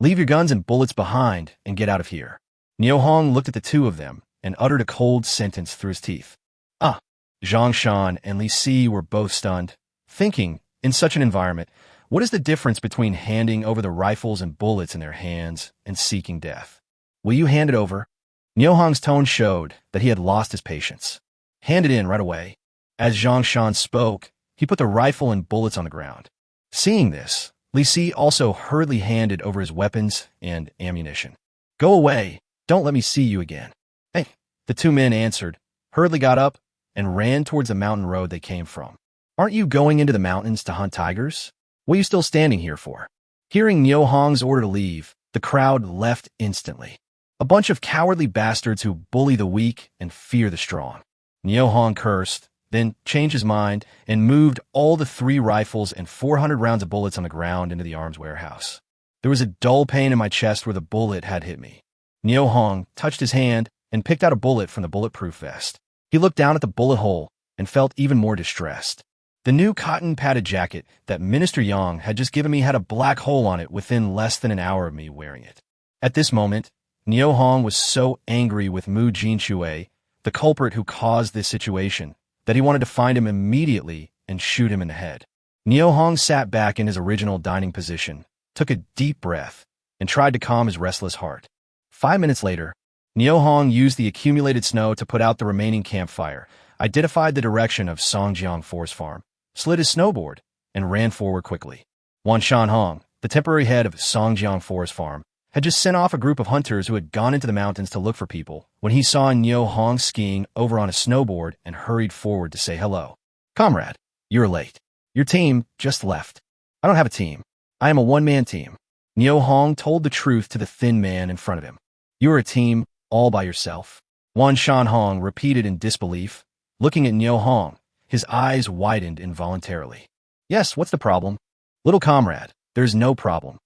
"Leave your guns and bullets behind and get out of here." Niu Hong looked at the 2 of them and uttered a cold sentence through his teeth. "Ah!" Zhang Shan and Li Si were both stunned, thinking, in such an environment, what is the difference between handing over the rifles and bullets in their hands and seeking death? "Will you hand it over?" Niu Hong's tone showed that he had lost his patience. "Hand it in right away." As Zhang Shan spoke, he put the rifle and bullets on the ground. Seeing this, Li Si also hurriedly handed over his weapons and ammunition. "Go away. Don't let me see you again." "Hey," the 2 men answered, hurriedly got up, and ran towards the mountain road they came from. "Aren't you going into the mountains to hunt tigers? What are you still standing here for?" Hearing Niu Hong's order to leave, the crowd left instantly. A bunch of cowardly bastards who bully the weak and fear the strong. Niu Hong cursed, then changed his mind and moved all the 3 rifles and 400 rounds of bullets on the ground into the arms warehouse. There was a dull pain in my chest where the bullet had hit me. Niu Hong touched his hand and picked out a bullet from the bulletproof vest. He looked down at the bullet hole and felt even more distressed. The new cotton padded jacket that Minister Yang had just given me had a black hole on it within less than an hour of me wearing it. At this moment, Niu Hong was so angry with Mu Jinchue, the culprit who caused this situation, that he wanted to find him immediately and shoot him in the head. Niu Hong sat back in his original dining position, took a deep breath, and tried to calm his restless heart. 5 minutes later, Niu Hong used the accumulated snow to put out the remaining campfire, identified the direction of Songjiang Forest Farm, slid his snowboard, and ran forward quickly. Wan Shanhong, the temporary head of Songjiang Forest Farm, had just sent off a group of hunters who had gone into the mountains to look for people when he saw Niu Hong skiing over on a snowboard and hurried forward to say hello. "Comrade, you're late. Your team just left." "I don't have a team. I am a one-man team." Niu Hong told the truth to the thin man in front of him. "You are a team all by yourself?" Wan Shanhong repeated in disbelief, looking at Niu Hong. His eyes widened involuntarily. "Yes, what's the problem?" "Little comrade, there's no problem,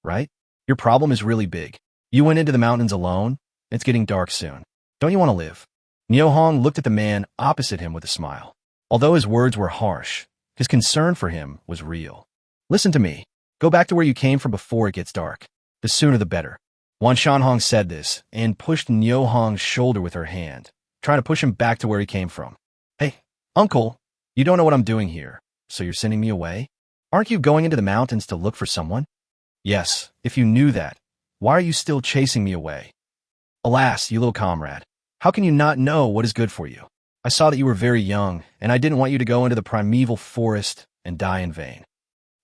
right? Your problem is really big. You went into the mountains alone. It's getting dark soon. Don't you want to live?" Niu Hong looked at the man opposite him with a smile. Although his words were harsh, his concern for him was real. "Listen to me. Go back to where you came from before it gets dark. The sooner the better." Wan Shanhong said this and pushed Niu Hong's shoulder with her hand, trying to push him back to where he came from. "Hey, uncle, You don't know what I'm doing here, so you're sending me away? Aren't you going into the mountains to look for someone? Yes, if you knew that, why are you still chasing me away? Alas, you little comrade, how can you not know what is good for you? I saw that you were very young, and I didn't want you to go into the primeval forest and die in vain.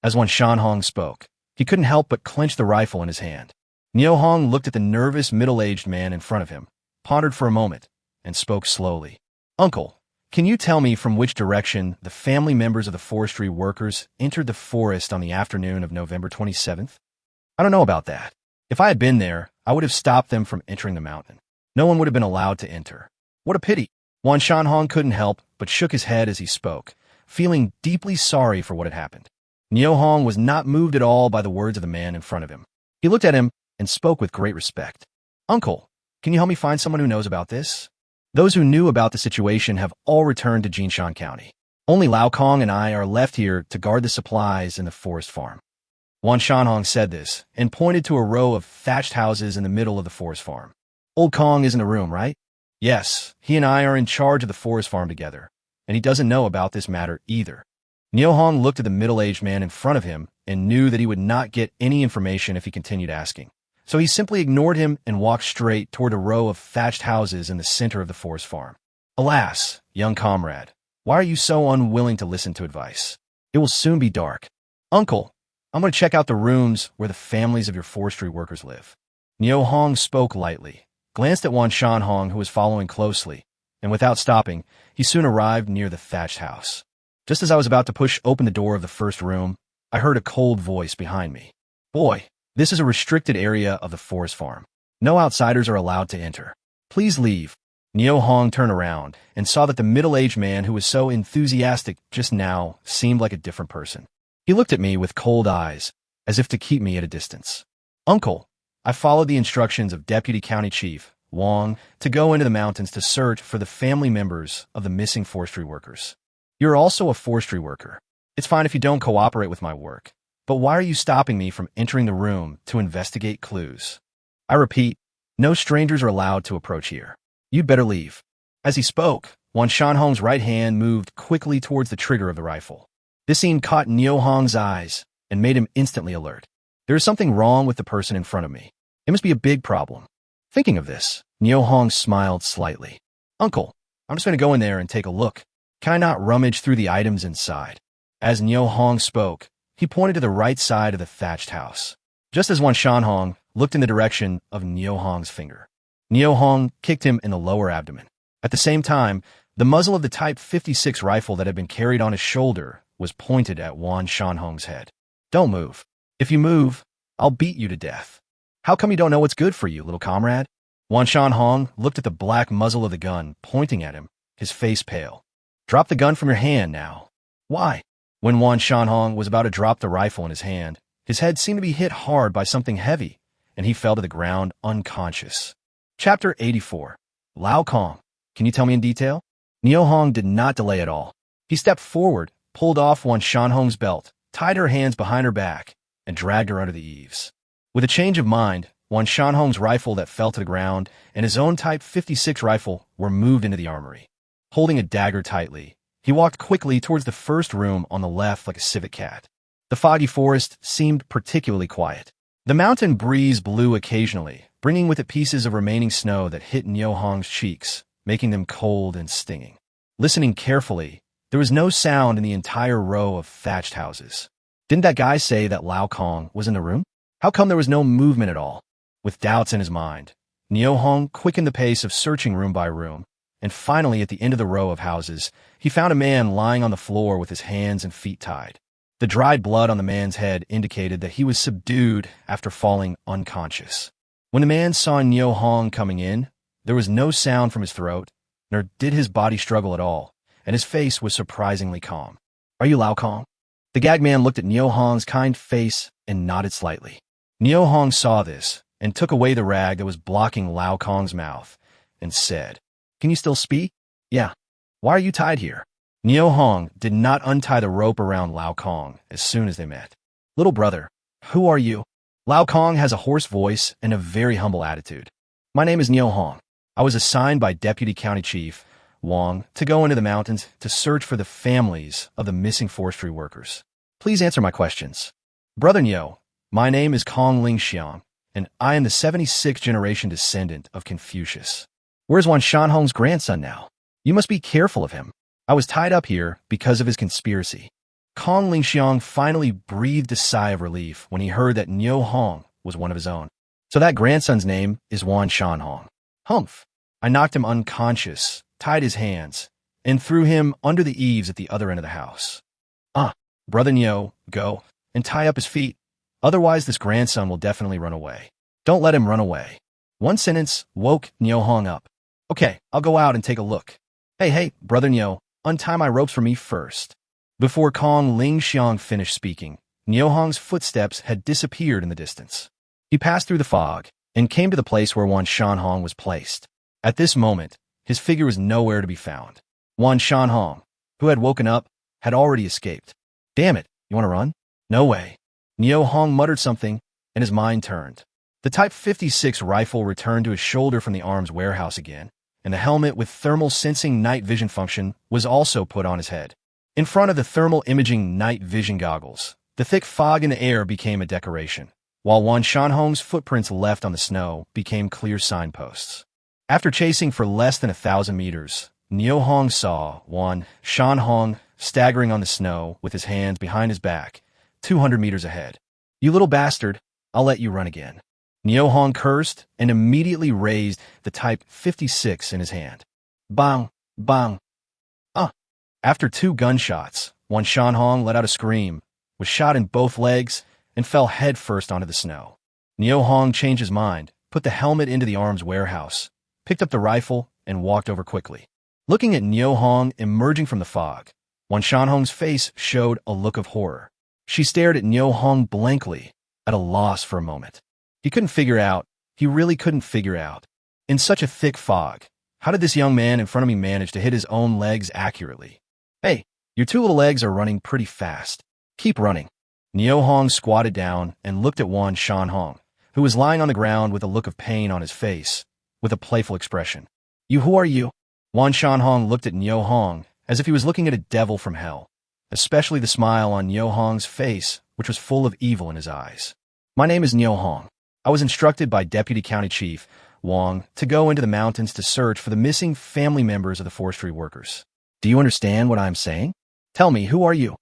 As Wan Shanhong spoke, he couldn't help but clench the rifle in his hand. Niu Hong looked at the nervous, middle-aged man in front of him, pondered for a moment, and spoke slowly. Uncle, can you tell me from which direction the family members of the forestry workers entered the forest on the afternoon of November 27th? I don't know about that. If I had been there, I would have stopped them from entering the mountain. No one would have been allowed to enter. What a pity. Wan Shanhong couldn't help but shook his head as he spoke, feeling deeply sorry for what had happened. Niu Hong was not moved at all by the words of the man in front of him. He looked at him and spoke with great respect. Uncle, can you help me find someone who knows about this? Those who knew about the situation have all returned to Jinshan County. Only Lao Kong and I are left here to guard the supplies in the forest farm. Wan Shanhong said this and pointed to a row of thatched houses in the middle of the forest farm. Old Kong is in the room, right? Yes, he and I are in charge of the forest farm together, and he doesn't know about this matter either. Niu Hong looked at the middle-aged man in front of him and knew that he would not get any information if he continued asking. So he simply ignored him and walked straight toward a row of thatched houses in the center of the forest farm. Alas, young comrade, why are you so unwilling to listen to advice? It will soon be dark. Uncle, I'm going to check out the rooms where the families of your forestry workers live. Niu Hong spoke lightly, glanced at Wan Shanhong, who was following closely, and without stopping, he soon arrived near the thatched house. Just as I was about to push open the door of the first room, I heard a cold voice behind me. Boy, this is a restricted area of the forest farm. No outsiders are allowed to enter. Please leave. Niu Hong turned around and saw that the middle-aged man who was so enthusiastic just now seemed like a different person. He looked at me with cold eyes, as if to keep me at a distance. Uncle, I followed the instructions of Deputy County Chief Wang to go into the mountains to search for the family members of the missing forestry workers. You're also a forestry worker. It's fine if you don't cooperate with my work, but why are you stopping me from entering the room to investigate clues? I repeat, no strangers are allowed to approach here. You'd better leave. As he spoke, Wan Shanhong's right hand moved quickly towards the trigger of the rifle. This scene caught Niu Hong's eyes and made him instantly alert. There is something wrong with the person in front of me. It must be a big problem. Thinking of this, Niu Hong smiled slightly. Uncle, I'm just going to go in there and take a look. Can I not rummage through the items inside? As Niu Hong spoke, he pointed to the right side of the thatched house. Just as Wan Shanhong looked in the direction of Niu Hong's finger, Niu Hong kicked him in the lower abdomen. At the same time, the muzzle of the Type 56 rifle that had been carried on his shoulder was pointed at Wan Shanhong's head. Don't move. If you move, I'll beat you to death. How come you don't know what's good for you, little comrade? Wan Shanhong looked at the black muzzle of the gun pointing at him, his face pale. Drop the gun from your hand now. Why? When Wan Shanhong was about to drop the rifle in his hand, his head seemed to be hit hard by something heavy, and he fell to the ground unconscious. Chapter 84. Lao Kong. Can you tell me in detail? Niu Hong did not delay at all. He stepped forward, pulled off Wan Shanhong's belt, tied her hands behind her back, and dragged her under the eaves. With a change of mind, Wan Shanhong's rifle that fell to the ground and his own Type 56 rifle were moved into the armory. Holding a dagger tightly, he walked quickly towards the first room on the left like a civet cat. The foggy forest seemed particularly quiet. The mountain breeze blew occasionally, bringing with it pieces of remaining snow that hit Niu Hong's cheeks, making them cold and stinging. Listening carefully, there was no sound in the entire row of thatched houses. Didn't that guy say that Lao Kong was in the room? How come there was no movement at all? With doubts in his mind, Niu Hong quickened the pace of searching room by room, and finally at the end of the row of houses, he found a man lying on the floor with his hands and feet tied. The dried blood on the man's head indicated that he was subdued after falling unconscious. When the man saw Niu Hong coming in, there was no sound from his throat, nor did his body struggle at all, and his face was surprisingly calm. Are you Lao Kong? The gag man looked at Niu Hong's kind face and nodded slightly. Niu Hong saw this and took away the rag that was blocking Lao Kong's mouth and said, Can you still speak? Yeah. Why are you tied here? Niu Hong did not untie the rope around Lao Kong as soon as they met. Little brother, who are you? Lao Kong has a hoarse voice and a very humble attitude. My name is Niu Hong. I was assigned by Deputy County Chief Wang, to go into the mountains to search for the families of the missing forestry workers. Please answer my questions. Brother Nyo, my name is Kong Ling Xiang, and I am the 76th generation descendant of Confucius. Where's Wan Shanhong's grandson now? You must be careful of him. I was tied up here because of his conspiracy. Kong Ling Xiang finally breathed a sigh of relief when he heard that Nyo Hong was one of his own. So that grandson's name is Wan Shanhong. Humph. I knocked him unconscious, tied his hands, and threw him under the eaves at the other end of the house. Brother Nyo, go and tie up his feet. Otherwise, this grandson will definitely run away. Don't let him run away. One sentence woke Nyo Hong up. Okay, I'll go out and take a look. Hey, Brother Nyo, untie my ropes for me first. Before Kong Ling Xiang finished speaking, Nyo Hong's footsteps had disappeared in the distance. He passed through the fog and came to the place where Wan Shanhong was placed. At this moment, his figure was nowhere to be found. Wan Shanhong, who had woken up, had already escaped. Damn it, you want to run? No way. Nyo Hong muttered something, and his mind turned. The Type 56 rifle returned to his shoulder from the arms warehouse again, and the helmet with thermal sensing night vision function was also put on his head. In front of the thermal imaging night vision goggles, the thick fog in the air became a decoration, while Wan Shanhong's footprints left on the snow became clear signposts. After chasing for less than 1,000 meters, Nyo Hong saw Wan Shanhong staggering on the snow with his hands behind his back, 200 meters ahead. You little bastard, I'll let you run again. Nyo Hong cursed and immediately raised the Type 56 in his hand. Bang! Bang! After 2 gunshots, Wan Shanhong let out a scream, was shot in both legs, and fell headfirst onto the snow. Nyo Hong changed his mind, put the helmet into the arms warehouse, picked up the rifle, and walked over quickly. Looking at Nyo Hong emerging from the fog, Wan Shanhong's face showed a look of horror. She stared at Nyo Hong blankly, at a loss for a moment. He really couldn't figure out. In such a thick fog, how did this young man in front of me manage to hit his own legs accurately? Hey, your 2 little legs are running pretty fast. Keep running. Nyo Hong squatted down and looked at Wan Shanhong, who was lying on the ground with a look of pain on his face, with a playful expression. Who are you? Wan Shanhong looked at Nyo Hong as if he was looking at a devil from hell, especially the smile on Nyo Hong's face, which was full of evil in his eyes. My name is Nyo Hong. I was instructed by Deputy County Chief Wang to go into the mountains to search for the missing family members of the forestry workers. Do you understand what I am saying? Tell me, who are you?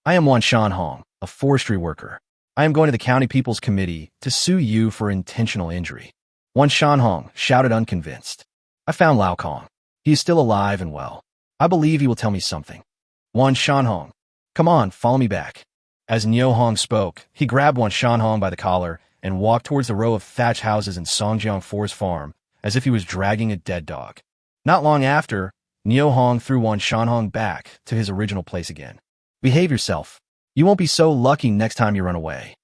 I am Wan Shanhong, a forestry worker. I am going to the County People's Committee to sue you for intentional injury. Wan Shanhong shouted unconvinced. I found Lao Kong. He is still alive and well. I believe he will tell me something. Wan Shanhong, come on, follow me back. As Nyo Hong spoke, he grabbed Wan Shanhong by the collar and walked towards the row of thatch houses in Songjiang Forest Farm as if he was dragging a dead dog. Not long after, Nyo Hong threw Wan Shanhong back to his original place again. Behave yourself. You won't be so lucky next time you run away.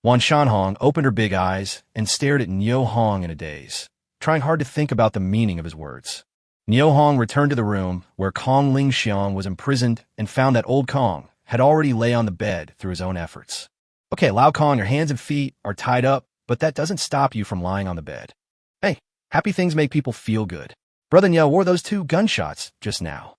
Wan Shanhong opened her big eyes and stared at Nyo Hong in a daze, trying hard to think about the meaning of his words. Nyo Hong returned to the room where Kong Ling Xiang was imprisoned and found that old Kong had already lay on the bed through his own efforts. Okay, Lao Kong, your hands and feet are tied up, but that doesn't stop you from lying on the bed. Hey, happy things make people feel good. Brother Nyo wore those 2 gunshots just now.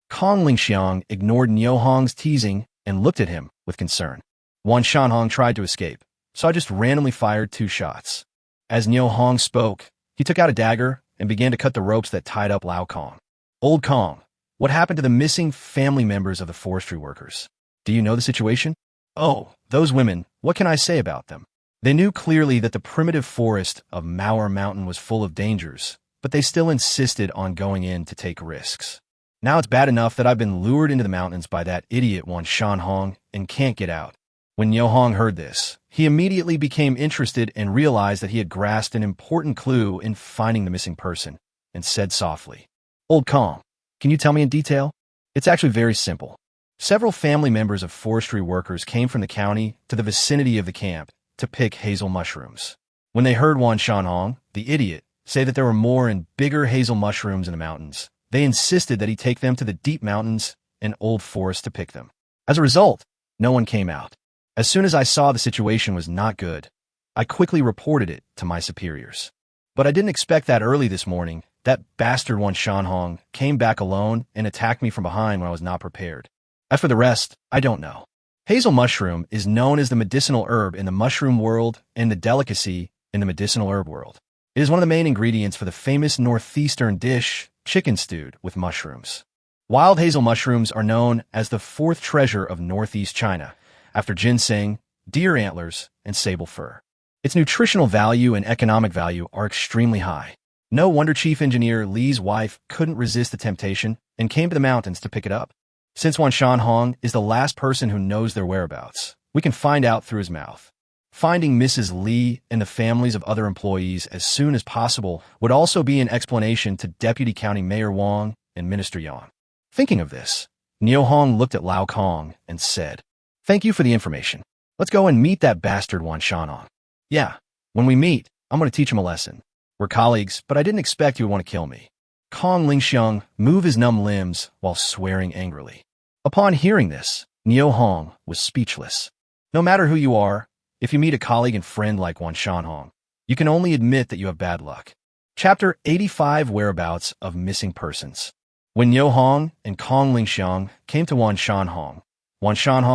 Kong Ling Xiang ignored Nyo Hong's teasing and looked at him with concern. Wan Shanhong tried to escape, so I just randomly fired 2 shots. As Nyo Hong spoke, he took out a dagger and began to cut the ropes that tied up Lao Kong. Old Kong, what happened to the missing family members of the forestry workers? Do you know the situation? Oh, those women, what can I say about them? They knew clearly that the primitive forest of Maor Mountain was full of dangers, but they still insisted on going in to take risks. Now it's bad enough that I've been lured into the mountains by that idiot Wan Shanhong and can't get out. When Nyo Hong heard this, he immediately became interested and realized that he had grasped an important clue in finding the missing person, and said softly, Old Kong, can you tell me in detail? It's actually very simple. Several family members of forestry workers came from the county to the vicinity of the camp to pick hazel mushrooms. When they heard Wan Shanhong, the idiot, say that there were more and bigger hazel mushrooms in the mountains, they insisted that he take them to the deep mountains and old forest to pick them. As a result, no one came out. As soon as I saw the situation was not good, I quickly reported it to my superiors. But I didn't expect that early this morning That bastard Wan Shanhong came back alone and attacked me from behind when I was not prepared. As for the rest, I don't know. Hazel mushroom is known as the medicinal herb in the mushroom world and the delicacy in the medicinal herb world. It is one of the main ingredients for the famous northeastern dish, chicken stewed with mushrooms. Wild hazel mushrooms are known as the fourth treasure of northeast China, after ginseng, deer antlers, and sable fir. Its nutritional value and economic value are extremely high. No wonder Chief Engineer Li's wife couldn't resist the temptation and came to the mountains to pick it up. Since Wan Shanhong is the last person who knows their whereabouts, we can find out through his mouth. Finding Mrs. Li and the families of other employees as soon as possible would also be an explanation to Deputy County Mayor Wang and Minister Yang. Thinking of this, Niu Hong looked at Lao Kong and said, "Thank you for the information. Let's go and meet that bastard Wan Shanhong. Yeah, when we meet, I'm going to teach him a lesson. We're colleagues, but I didn't expect you would want to kill me." Kong Lingxiang moved his numb limbs while swearing angrily. Upon hearing this, Niu Hong was speechless. No matter who you are, if you meet a colleague and friend like Wan Shanhong, you can only admit that you have bad luck. Chapter 85 Whereabouts of Missing Persons. When Niu Hong and Kong Lingxiang came to Wan Shanhong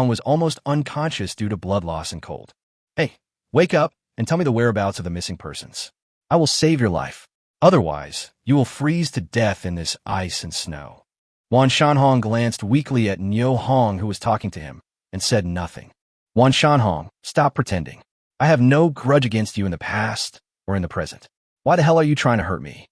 was almost unconscious due to blood loss and cold. "Hey, wake up and tell me the whereabouts of the missing persons. I will save your life. Otherwise, you will freeze to death in this ice and snow." Wan Shanhong glanced weakly at Niu Hong, who was talking to him, and said nothing. "Wan Shanhong, stop pretending. I have no grudge against you in the past or in the present. Why the hell are you trying to hurt me?"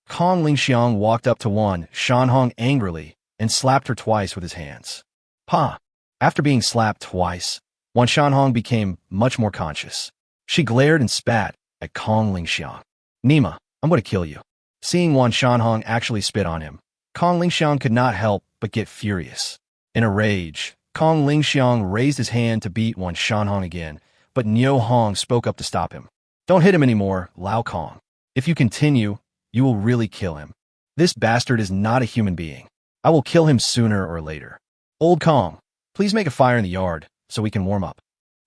Kong Lingxiang walked up to Wan Shanhong angrily and slapped her twice with his hands. Pa! After being slapped twice, Wan Shanhong became much more conscious. She glared and spat at Kong Lingxiang. "Nima, I'm going to kill you." Seeing Wan Shanhong actually spit on him, Kong Lingxiang could not help but get furious. In a rage, Kong Lingxiang raised his hand to beat Wan Shanhong again, but Niu Hong spoke up to stop him. "Don't hit him anymore, Lao Kong. If you continue, you will really kill him. This bastard is not a human being. I will kill him sooner or later. Old Kong, please make a fire in the yard so we can warm up."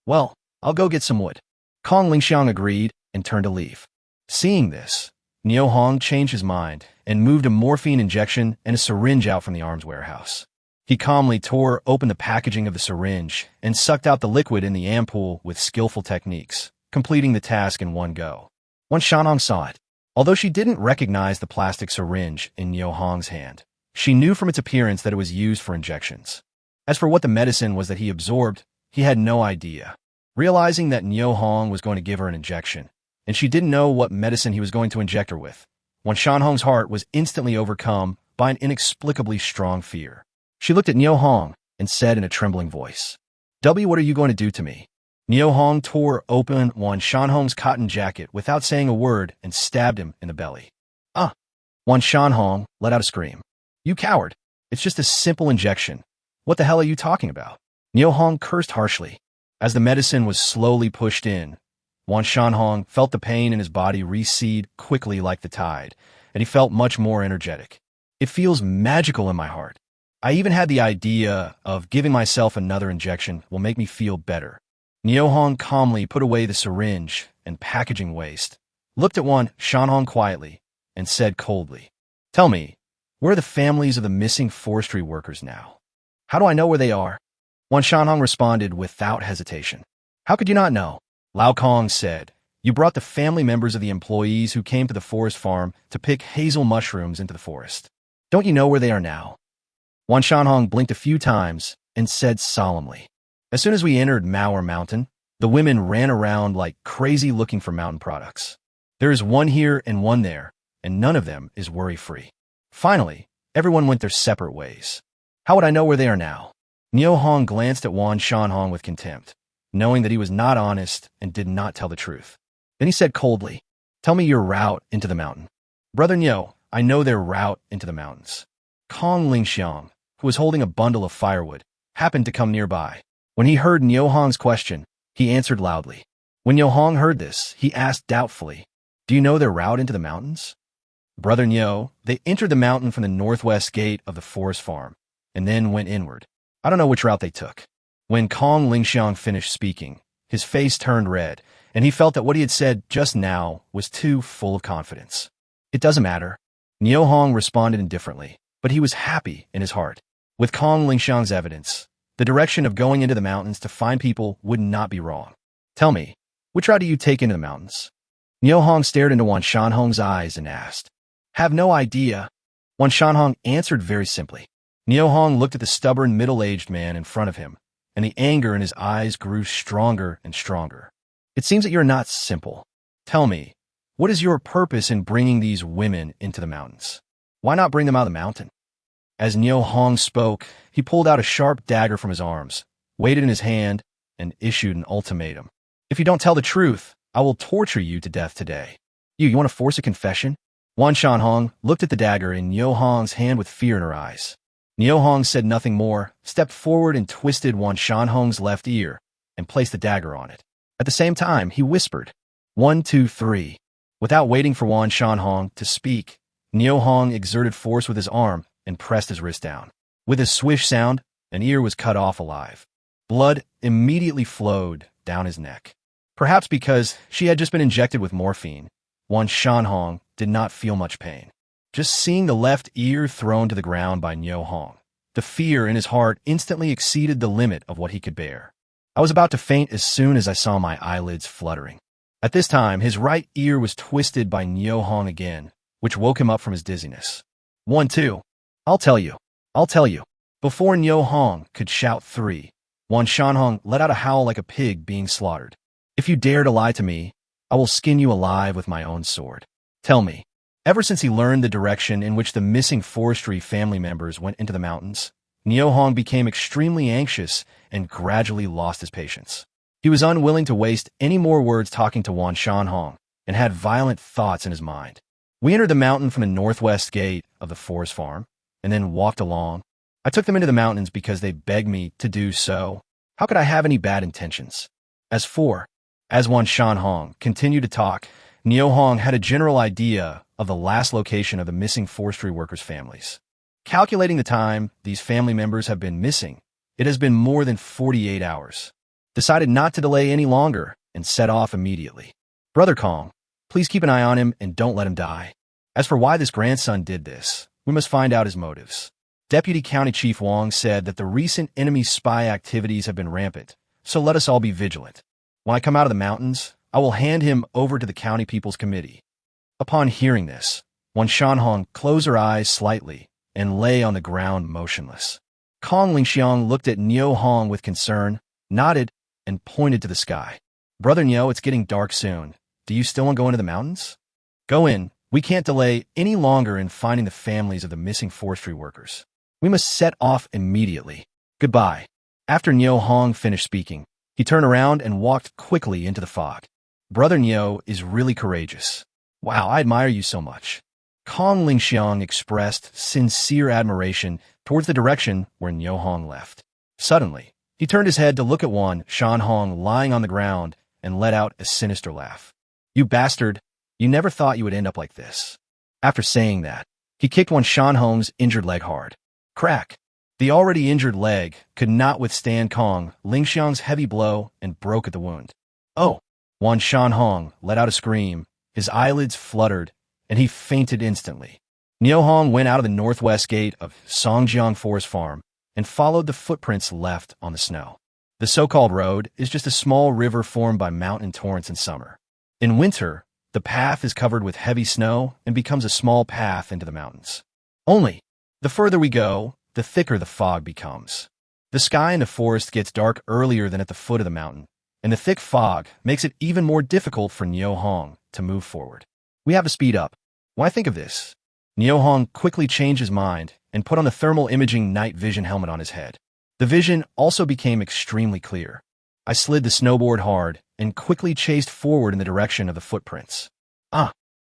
"Well, I'll go get some wood." Kong Lingxiang agreed and turned to leave. Seeing this, Niu Hong changed his mind and moved a morphine injection and a syringe out from the arms warehouse. He calmly tore open the packaging of the syringe and sucked out the liquid in the ampoule with skillful techniques, completing the task in one go. Wan Shanhong saw it. Although she didn't recognize the plastic syringe in Niu Hong's hand, she knew from its appearance that it was used for injections. As for what the medicine was that he absorbed, he had no idea. Realizing that Niu Hong was going to give her an injection, and she didn't know what medicine he was going to inject her with, Wan Shanhong's heart was instantly overcome by an inexplicably strong fear. She looked at Niu Hong and said in a trembling voice, "W, what are you going to do to me?" Niu Hong tore open Wan Shanhong's cotton jacket without saying a word and stabbed him in the belly. "Ah!" Wan Shanhong let out a scream. "You coward! It's just a simple injection. What the hell are you talking about?" Niu Hong cursed harshly. As the medicine was slowly pushed in, Wan Shanhong felt the pain in his body recede quickly like the tide, and he felt much more energetic. "It feels magical in my heart. I even had the idea of giving myself another injection will make me feel better." Niu Hong calmly put away the syringe and packaging waste, looked at Wan Shanhong quietly, and said coldly, "Tell me, where are the families of the missing forestry workers now? How do I know where they are?" Wan Shanhong responded without hesitation. "How could you not know?" Lao Kong said, "You brought the family members of the employees who came to the forest farm to pick hazel mushrooms into the forest. Don't you know where they are now?" Wan Shanhong blinked a few times and said solemnly, "As soon as we entered Maor Mountain, the women ran around like crazy looking for mountain products. There is one here and one there, and none of them is worry-free. Finally, everyone went their separate ways. How would I know where they are now?" Niu Hong glanced at Wan Shanhong with contempt, knowing that he was not honest and did not tell the truth. Then he said coldly, "Tell me your route into the mountain." "Brother Niu, I know their route into the mountains." Kong Lingxiang, who was holding a bundle of firewood, happened to come nearby. When he heard Niu Hong's question, he answered loudly. When Niu Hong heard this, he asked doubtfully, "Do you know their route into the mountains?" "Brother Niu, they entered the mountain from the northwest gate of the forest farm, and then went inward. I don't know which route they took." When Kong Lingxiang finished speaking, his face turned red, and he felt that what he had said just now was too full of confidence. "It doesn't matter. Niu Hong responded indifferently, but he was happy in his heart. With Kong Lingxiang's evidence, the direction of going into the mountains to find people would not be wrong. Tell me, which route do you take into the mountains? Niu Hong stared into Wan Shanhong's eyes and asked. Have no idea. Wan Shanhong answered very simply. Niu Hong looked at the stubborn middle-aged man in front of him, and the anger in his eyes grew stronger and stronger. It seems that you're not simple. Tell me, what is your purpose in bringing these women into the mountains? Why not bring them out of the mountain? As Niu Hong spoke, he pulled out a sharp dagger from his arms, weighed it in his hand, and issued an ultimatum. If you don't tell the truth, I will torture you to death today. You want to force a confession? Wan Shanhong looked at the dagger in Niu Hong's hand with fear in her eyes. Niu Hong said nothing more, stepped forward and twisted Wan Shanhong's left ear and placed the dagger on it. At the same time, he whispered, 1, 2, 3. Without waiting for Wan Shanhong to speak, Niu Hong exerted force with his arm and pressed his wrist down. With a swish sound, an ear was cut off alive. Blood immediately flowed down his neck. Perhaps because she had just been injected with morphine, Wan Shanhong did not feel much pain. Just seeing the left ear thrown to the ground by Niu Hong, the fear in his heart instantly exceeded the limit of what he could bear. I was about to faint as soon as I saw my eyelids fluttering. At this time, his right ear was twisted by Niu Hong again, which woke him up from his dizziness. 1, 2. I'll tell you. Before Niu Hong could shout 3, Wan Shanhong let out a howl like a pig being slaughtered. If you dare to lie to me, I will skin you alive with my own sword. Tell me. Ever since he learned the direction in which the missing forestry family members went into the mountains, Niu Hong became extremely anxious and gradually lost his patience. He was unwilling to waste any more words talking to Wan Shanhong and had violent thoughts in his mind. We entered the mountain from the northwest gate of the forest farm and then walked along. I took them into the mountains because they begged me to do so. How could I have any bad intentions? As Wan Shanhong continued to talk, Niu Hong had a general idea of the last location of the missing forestry workers' families. Calculating the time these family members have been missing, it has been more than 48 hours. Decided not to delay any longer and set off immediately. Brother Kong, please keep an eye on him and don't let him die. As for why this grandson did this, we must find out his motives. Deputy County Chief Wong said that the recent enemy spy activities have been rampant, so let us all be vigilant. When I come out of the mountains, I will hand him over to the County People's Committee. Upon hearing this, Wan Shanhong closed her eyes slightly and lay on the ground motionless. Kong Lingxiang looked at Niu Hong with concern, nodded, and pointed to the sky. Brother Niu, it's getting dark soon. Do you still want to go into the mountains? Go in. We can't delay any longer in finding the families of the missing forestry workers. We must set off immediately. Goodbye. After Niu Hong finished speaking, he turned around and walked quickly into the fog. Brother Niu is really courageous. Wow, I admire you so much. Kong Lingxiang expressed sincere admiration towards the direction where Niu Hong left. Suddenly, he turned his head to look at Wan Shanhong lying on the ground and let out a sinister laugh. You bastard, you never thought you would end up like this. After saying that, he kicked Wan Shanhong's injured leg hard. Crack! The already injured leg could not withstand Kong Lingxiang's heavy blow and broke at the wound. Oh! Wan Shanhong let out a scream. His eyelids fluttered, and he fainted instantly. Niu Hong went out of the northwest gate of Songjiang Forest Farm and followed the footprints left on the snow. The so-called road is just a small river formed by mountain torrents in summer. In winter, the path is covered with heavy snow and becomes a small path into the mountains. Only, the further we go, the thicker the fog becomes. The sky in the forest gets dark earlier than at the foot of the mountain, and the thick fog makes it even more difficult for Niu Hong to move forward. We have to speed up. Why think of this? Niu Hong quickly changed his mind and put on the thermal imaging night vision helmet on his head. The vision also became extremely clear. I slid the snowboard hard and quickly chased forward in the direction of the footprints.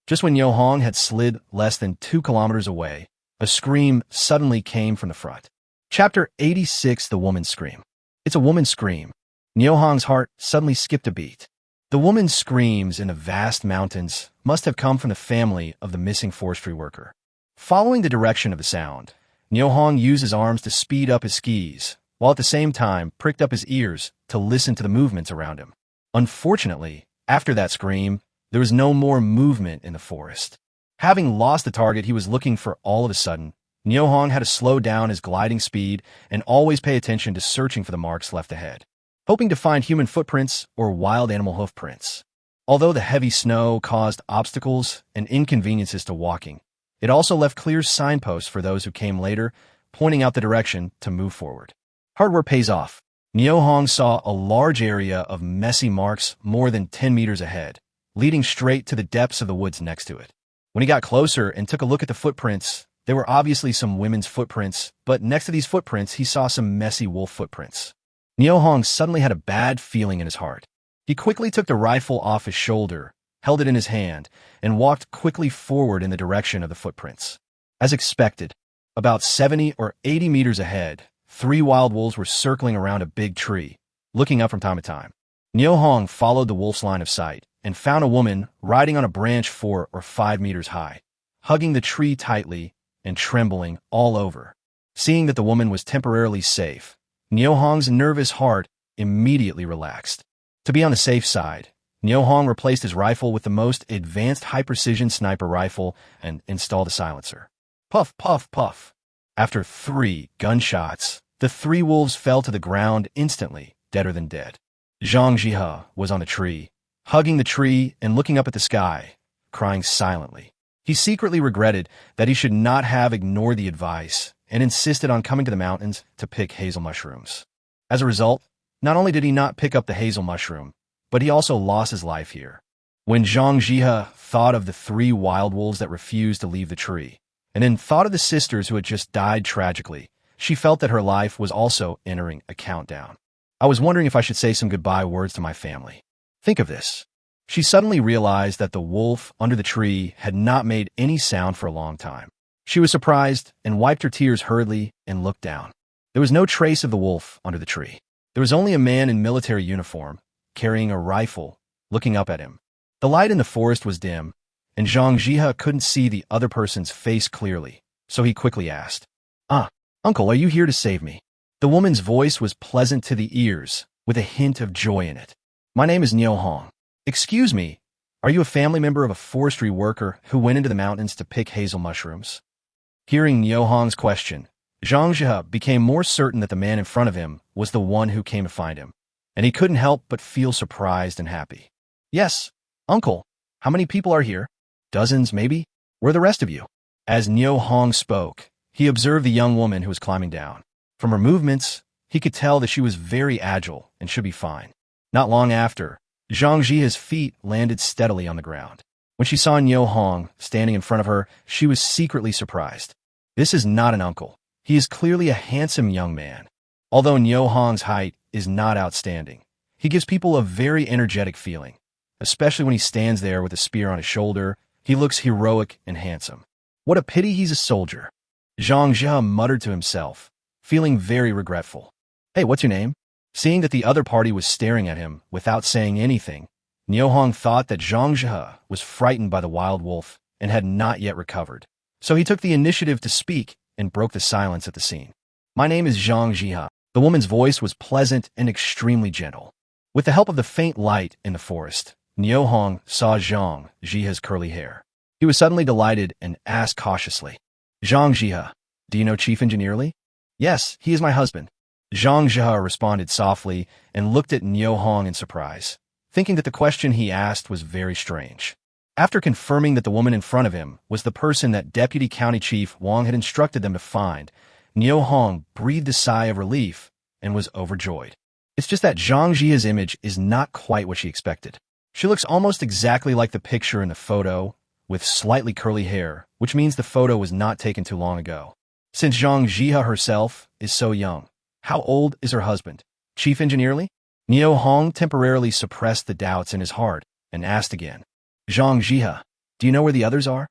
Just when Niu Hong had slid less than 2 kilometers away, a scream suddenly came from the front. Chapter 86, The Woman's Scream. It's a woman's scream. Niu Hong's heart suddenly skipped a beat. The woman's screams in the vast mountains must have come from the family of the missing forestry worker. Following the direction of the sound, Niu Hong used his arms to speed up his skis, while at the same time pricked up his ears to listen to the movements around him. Unfortunately, after that scream, there was no more movement in the forest. Having lost the target he was looking for all of a sudden, Niu Hong had to slow down his gliding speed and always pay attention to searching for the marks left ahead, hoping to find human footprints or wild animal hoof prints. Although the heavy snow caused obstacles and inconveniences to walking, it also left clear signposts for those who came later, pointing out the direction to move forward. Hard work pays off. Niu Hong saw a large area of messy marks more than 10 meters ahead, leading straight to the depths of the woods next to it. When he got closer and took a look at the footprints, there were obviously some women's footprints, but next to these footprints he saw some messy wolf footprints. Niu Hong suddenly had a bad feeling in his heart. He quickly took the rifle off his shoulder, held it in his hand, and walked quickly forward in the direction of the footprints. As expected, about 70 or 80 meters ahead, 3 wild wolves were circling around a big tree, looking up from time to time. Niu Hong followed the wolf's line of sight and found a woman riding on a branch 4 or 5 meters high, hugging the tree tightly and trembling all over. Seeing that the woman was temporarily safe, Niu Hong's nervous heart immediately relaxed. To be on the safe side, Niu Hong replaced his rifle with the most advanced high-precision sniper rifle and installed a silencer. Puff, puff, puff. After 3 gunshots, the 3 wolves fell to the ground instantly, deader than dead. Zhang Jihe was on the tree, hugging the tree and looking up at the sky, crying silently. He secretly regretted that he should not have ignored the advice and insisted on coming to the mountains to pick hazel mushrooms. As a result, not only did he not pick up the hazel mushroom, but he also lost his life here. When Zhang Jihe thought of the 3 wild wolves that refused to leave the tree, and then thought of the sisters who had just died tragically, she felt that her life was also entering a countdown. I was wondering if I should say some goodbye words to my family. Think of this. She suddenly realized that the wolf under the tree had not made any sound for a long time. She was surprised and wiped her tears hurriedly and looked down. There was no trace of the wolf under the tree. There was only a man in military uniform, carrying a rifle, looking up at him. The light in the forest was dim, and Zhang Jihe couldn't see the other person's face clearly, so he quickly asked, Uncle, are you here to save me?" The woman's voice was pleasant to the ears, with a hint of joy in it. "My name is Niu Hong. Excuse me, are you a family member of a forestry worker who went into the mountains to pick hazel mushrooms?" Hearing Niu Hong's question, Zhang Jihe became more certain that the man in front of him was the one who came to find him, and he couldn't help but feel surprised and happy. "Yes, Uncle. How many people are here?" "Dozens, maybe. Where are the rest of you?" As Niu Hong spoke, he observed the young woman who was climbing down. From her movements, he could tell that she was very agile and should be fine. Not long after, Zhang Jihe's feet landed steadily on the ground. When she saw Niu Hong standing in front of her, she was secretly surprised. This is not an uncle. He is clearly a handsome young man. Although Niu Hong's height is not outstanding, he gives people a very energetic feeling. Especially when he stands there with a spear on his shoulder, he looks heroic and handsome. What a pity he's a soldier. Zhang Jihe muttered to himself, feeling very regretful. "Hey, what's your name?" Seeing that the other party was staring at him without saying anything, Niu Hong thought that Zhang Jihe was frightened by the wild wolf and had not yet recovered. So he took the initiative to speak and broke the silence at the scene. "My name is Zhang Jihe." The woman's voice was pleasant and extremely gentle. With the help of the faint light in the forest, Niu Hong saw Zhang Jihe's curly hair. He was suddenly delighted and asked cautiously, "Zhang Jihe, do you know Chief Engineer Li?" "Yes, he is my husband." Zhang Jihe responded softly and looked at Niu Hong in surprise, thinking that the question he asked was very strange. After confirming that the woman in front of him was the person that Deputy County Chief Wang had instructed them to find, Niu Hong breathed a sigh of relief and was overjoyed. It's just that Zhang Jihe's image is not quite what she expected. She looks almost exactly like the picture in the photo, with slightly curly hair, which means the photo was not taken too long ago. Since Zhang Jihe herself is so young, how old is her husband? Chief Engineer Li? Niu Hong temporarily suppressed the doubts in his heart and asked again, "Zhang Jihe, do you know where the others are?"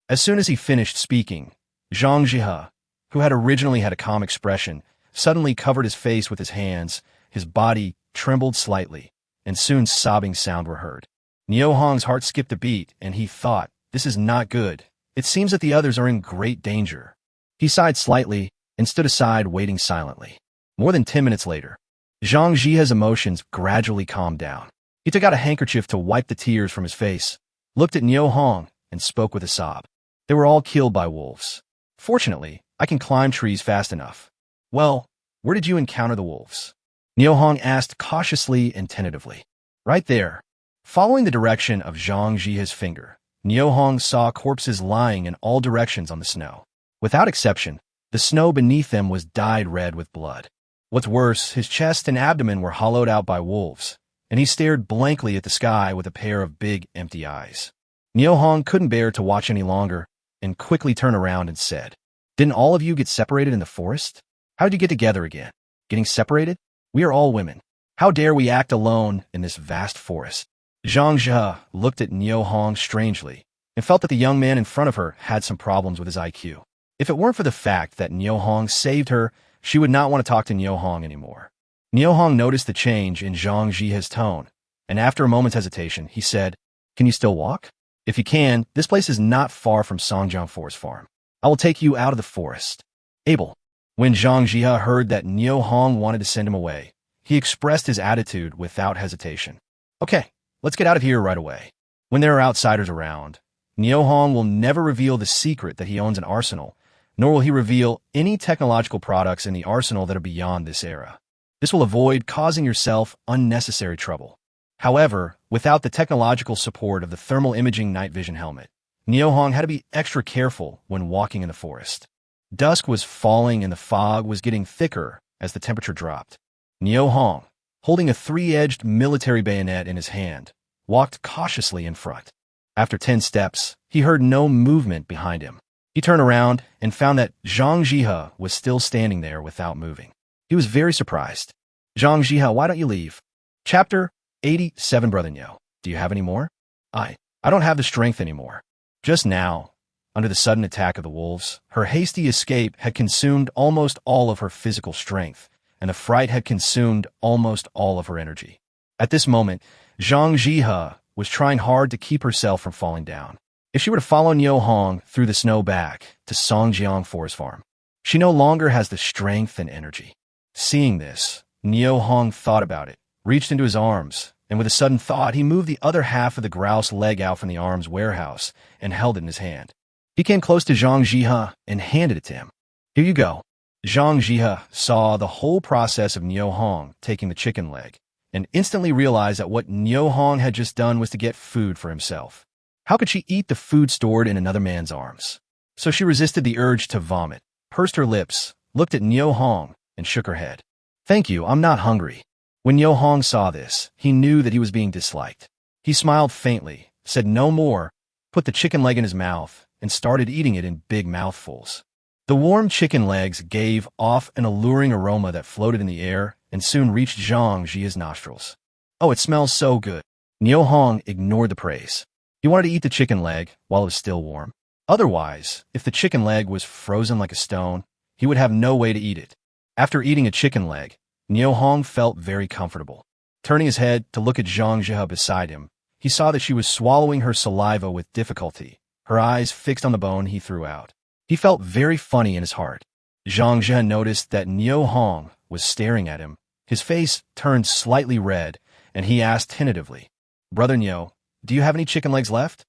As soon as he finished speaking, Zhang Jihe, who had originally had a calm expression, suddenly covered his face with his hands, his body trembled slightly, and soon sobbing sounds were heard. Niu Hong's heart skipped a beat, and he thought, "This is not good. It seems that the others are in great danger." He sighed slightly and stood aside, waiting silently. More than 10 minutes later, Zhang Jihe's emotions gradually calmed down. He took out a handkerchief to wipe the tears from his face, looked at Niu Hong, and spoke with a sob. They were all killed by wolves. Fortunately, I can climb trees fast enough. Well, where did you encounter the wolves? Niu Hong asked cautiously and tentatively. Right there. Following the direction of Zhang Jihe's finger, Niu Hong saw corpses lying in all directions on the snow. Without exception, the snow beneath them was dyed red with blood. What's worse, his chest and abdomen were hollowed out by wolves, and he stared blankly at the sky with a pair of big, empty eyes. Niu Hong couldn't bear to watch any longer and quickly turned around and said, Didn't all of you get separated in the forest? How did you get together again? Getting separated? We are all women. How dare we act alone in this vast forest? Zhang Jie looked at Niu Hong strangely and felt that the young man in front of her had some problems with his IQ. If it weren't for the fact that Niu Hong saved her, she would not want to talk to Niu Hong anymore. Niu Hong noticed the change in Zhang Jihe's tone, and after a moment's hesitation, he said, Can you still walk? If you can, this place is not far from Songjiang Forest Farm. I will take you out of the forest. Able. When Zhang Jie heard that Niu Hong wanted to send him away, he expressed his attitude without hesitation. Okay, let's get out of here right away. When there are outsiders around, Niu Hong will never reveal the secret that he owns an arsenal, nor will he reveal any technological products in the arsenal that are beyond this era. This will avoid causing yourself unnecessary trouble. However, without the technological support of the thermal imaging night vision helmet, Niu Hong had to be extra careful when walking in the forest. Dusk was falling and the fog was getting thicker as the temperature dropped. Niu Hong, holding a three-edged military bayonet in his hand, walked cautiously in front. After 10 steps, he heard no movement behind him. He turned around and found that Zhang Jihe was still standing there without moving. He was very surprised. Zhang Jihe, why don't you leave? Chapter 87. Brother Niu, do you have any more? I don't have the strength anymore. Just now, under the sudden attack of the wolves, her hasty escape had consumed almost all of her physical strength, and the fright had consumed almost all of her energy. At this moment, Zhang Jihe was trying hard to keep herself from falling down. If she were to follow Niu Hong through the snow back to Songjiang Forest Farm, she no longer has the strength and energy. Seeing this, Niu Hong thought about it, reached into his arms, and with a sudden thought, he moved the other half of the grouse leg out from the arm's warehouse and held it in his hand. He came close to Zhang Jihe and handed it to him. Here you go. Zhang Jihe saw the whole process of Niu Hong taking the chicken leg and instantly realized that what Niu Hong had just done was to get food for himself. How could she eat the food stored in another man's arms? So she resisted the urge to vomit, pursed her lips, looked at Niu Hong, and shook her head. Thank you, I'm not hungry. When Niu Hong saw this, he knew that he was being disliked. He smiled faintly, said no more, put the chicken leg in his mouth, and started eating it in big mouthfuls. The warm chicken legs gave off an alluring aroma that floated in the air and soon reached Zhang Jihe's nostrils. Oh, it smells so good. Niu Hong ignored the praise. He wanted to eat the chicken leg while it was still warm. Otherwise, if the chicken leg was frozen like a stone, he would have no way to eat it. After eating a chicken leg, Niu Hong felt very comfortable. Turning his head to look at Zhang Jihe beside him, he saw that she was swallowing her saliva with difficulty, her eyes fixed on the bone he threw out. He felt very funny in his heart. Zhang Jihe noticed that Niu Hong was staring at him. His face turned slightly red, and he asked tentatively, Brother Niu, do you have any chicken legs left?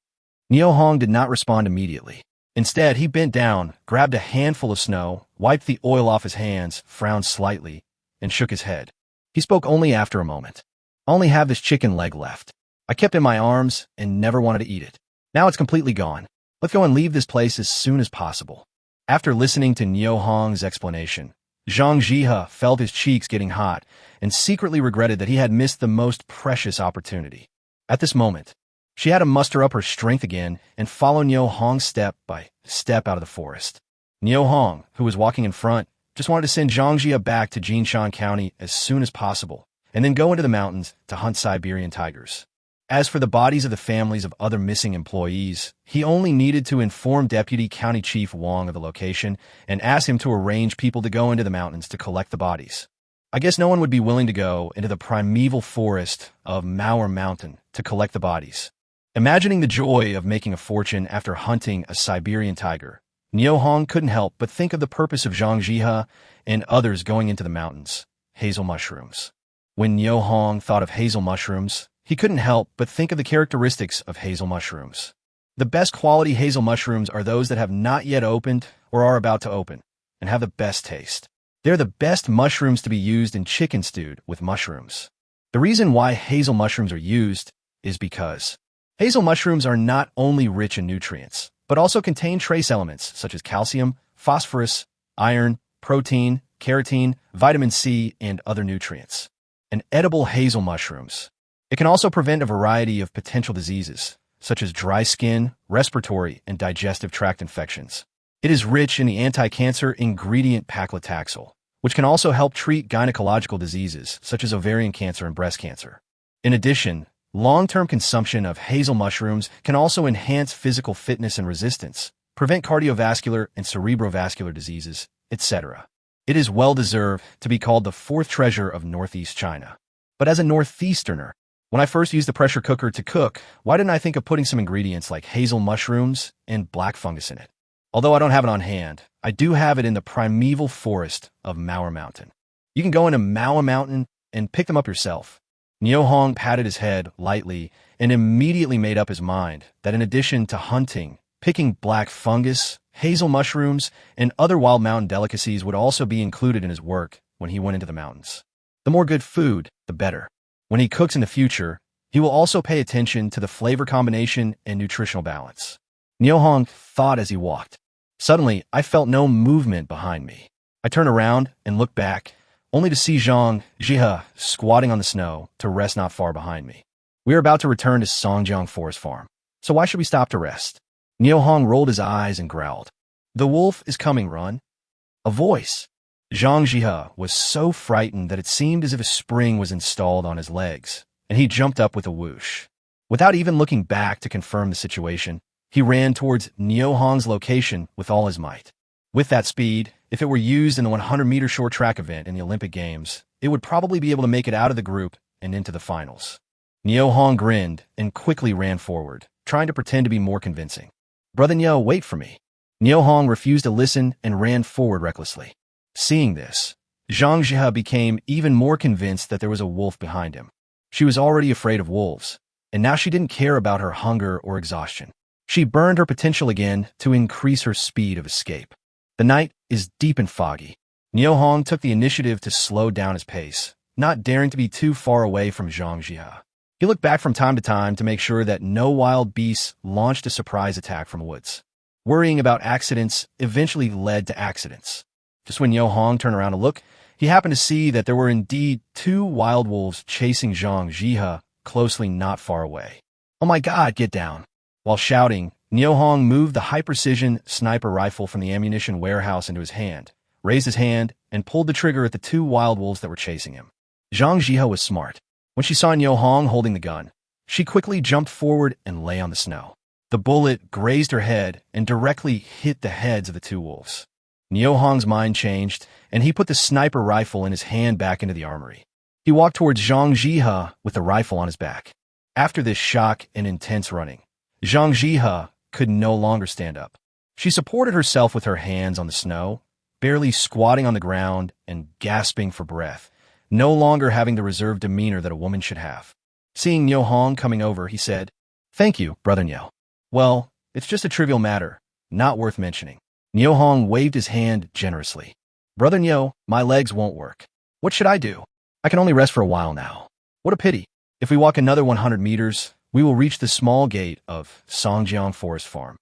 Niu Hong did not respond immediately. Instead, he bent down, grabbed a handful of snow, wiped the oil off his hands, frowned slightly, and shook his head. He spoke only after a moment. I only have this chicken leg left. I kept it in my arms and never wanted to eat it. Now it's completely gone. Let's go and leave this place as soon as possible. After listening to Niu Hong's explanation, Zhang Jihe felt his cheeks getting hot and secretly regretted that he had missed the most precious opportunity. At this moment, she had to muster up her strength again and follow Niu Hong step by step out of the forest. Niu Hong, who was walking in front, just wanted to send Zhang Jihe back to Jinshan County as soon as possible, and then go into the mountains to hunt Siberian tigers. As for the bodies of the families of other missing employees, he only needed to inform Deputy County Chief Wang of the location and ask him to arrange people to go into the mountains to collect the bodies. I guess no one would be willing to go into the primeval forest of Mauer Mountain to collect the bodies. Imagining the joy of making a fortune after hunting a Siberian tiger, Niu Hong couldn't help but think of the purpose of Zhang Jihe and others going into the mountains, hazel mushrooms. When Niu Hong thought of hazel mushrooms, he couldn't help but think of the characteristics of hazel mushrooms. The best quality hazel mushrooms are those that have not yet opened or are about to open and have the best taste. They're the best mushrooms to be used in chicken stewed with mushrooms. The reason why hazel mushrooms are used is because hazel mushrooms are not only rich in nutrients, but also contain trace elements such as calcium, phosphorus, iron, protein, keratin, vitamin C, and other nutrients. And edible hazel mushrooms. It can also prevent a variety of potential diseases, such as dry skin, respiratory, and digestive tract infections. It is rich in the anti-cancer ingredient paclitaxel, which can also help treat gynecological diseases such as ovarian cancer and breast cancer. In addition, long-term consumption of hazel mushrooms can also enhance physical fitness and resistance, prevent cardiovascular and cerebrovascular diseases, etc. It is well-deserved to be called the fourth treasure of Northeast China. But as a Northeasterner, when I first used the pressure cooker to cook, why didn't I think of putting some ingredients like hazel mushrooms and black fungus in it? Although I don't have it on hand, I do have it in the primeval forest of Mauer Mountain. You can go into Mauer Mountain and pick them up yourself. Niu Hong patted his head lightly and immediately made up his mind that in addition to hunting, picking black fungus, hazel mushrooms, and other wild mountain delicacies would also be included in his work when he went into the mountains. The more good food, the better. When he cooks in the future, he will also pay attention to the flavor combination and nutritional balance. Niu Hong thought as he walked. Suddenly, I felt no movement behind me. I turned around and looked back, only to see Zhang Jihe squatting on the snow to rest not far behind me. We are about to return to Songjiang Forest Farm, so why should we stop to rest? Niu Hong rolled his eyes and growled. The wolf is coming, run. A voice. Zhang Jihe was so frightened that it seemed as if a spring was installed on his legs, and he jumped up with a whoosh. Without even looking back to confirm the situation, he ran towards Niu Hong's location with all his might. With that speed, if it were used in the 100-meter short track event in the Olympic Games, it would probably be able to make it out of the group and into the finals. Niu Hong grinned and quickly ran forward, trying to pretend to be more convincing. Brother Niu, wait for me. Niu Hong refused to listen and ran forward recklessly. Seeing this, Zhang Jihe became even more convinced that there was a wolf behind him. She was already afraid of wolves, and now she didn't care about her hunger or exhaustion. She burned her potential again to increase her speed of escape. The night is deep and foggy. Niu Hong took the initiative to slow down his pace, not daring to be too far away from Zhang Jihe. He looked back from time to time to make sure that no wild beasts launched a surprise attack from the woods. Worrying about accidents eventually led to accidents. Just when Niu Hong turned around to look, he happened to see that there were indeed 2 wild wolves chasing Zhang Jihe closely not far away. Oh my God, get down. While shouting, Niu Hong moved the high-precision sniper rifle from the ammunition warehouse into his hand, raised his hand, and pulled the trigger at the 2 wild wolves that were chasing him. Zhang Jihe was smart. When she saw Niu Hong holding the gun, she quickly jumped forward and lay on the snow. The bullet grazed her head and directly hit the heads of the 2 wolves. Niu Hong's mind changed, and he put the sniper rifle in his hand back into the armory. He walked towards Zhang Jihe with the rifle on his back. After this shock and intense running, Zhang Jihe could no longer stand up. She supported herself with her hands on the snow, barely squatting on the ground and gasping for breath, no longer having the reserved demeanor that a woman should have. Seeing Niu Hong coming over, he said, "Thank you, Brother Niu. Well, it's just a trivial matter, not worth mentioning." Niu Hong waved his hand generously. "Brother Niu, my legs won't work. What should I do? I can only rest for a while now. What a pity. If we walk another 100 meters, we will reach the small gate of Songjiang Forest Farm."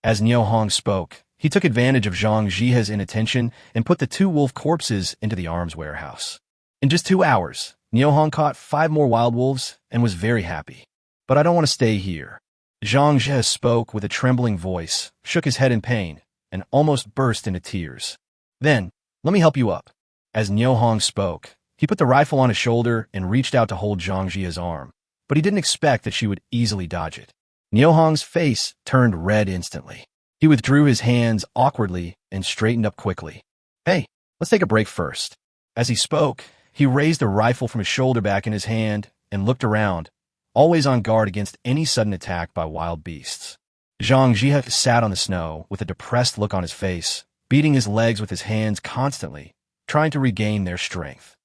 As Niu Hong spoke, he took advantage of Zhang Jihe's inattention and put the 2 wolf corpses into the arms warehouse. In just 2 hours, Niu Hong caught 5 more wild wolves and was very happy. "But I don't want to stay here." Zhang Jihe spoke with a trembling voice, shook his head in pain, and almost burst into tears. "Then, let me help you up." As Niu Hong spoke, he put the rifle on his shoulder and reached out to hold Zhang Jihe's arm, but he didn't expect that she would easily dodge it. Niu Hong's face turned red instantly. He withdrew his hands awkwardly and straightened up quickly. "Hey, let's take a break first." As he spoke, he raised the rifle from his shoulder back in his hand and looked around, always on guard against any sudden attack by wild beasts. Zhang Jihe sat on the snow with a depressed look on his face, beating his legs with his hands constantly, trying to regain their strength.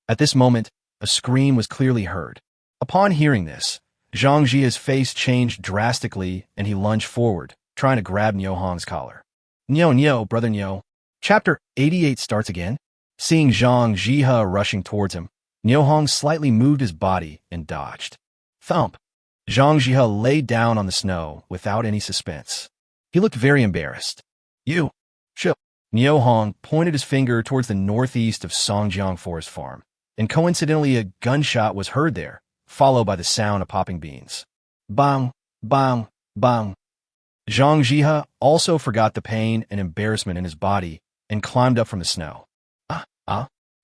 At this moment, a scream was clearly heard. Upon hearing this, Zhang Jia's face changed drastically and he lunged forward, trying to grab Niu Hong's collar. Niu, brother Niu. Chapter 88 starts again. Seeing Zhang Jia rushing towards him, Niu Hong slightly moved his body and dodged. Thump! Zhang Jia laid down on the snow without any suspense. He looked very embarrassed. You! Shoo! Niu Hong pointed his finger towards the northeast of Songjiang Forest Farm, and coincidentally a gunshot was heard there, followed by the sound of popping beans. Bang! Bang! Bang! Zhang Jia also forgot the pain and embarrassment in his body and climbed up from the snow.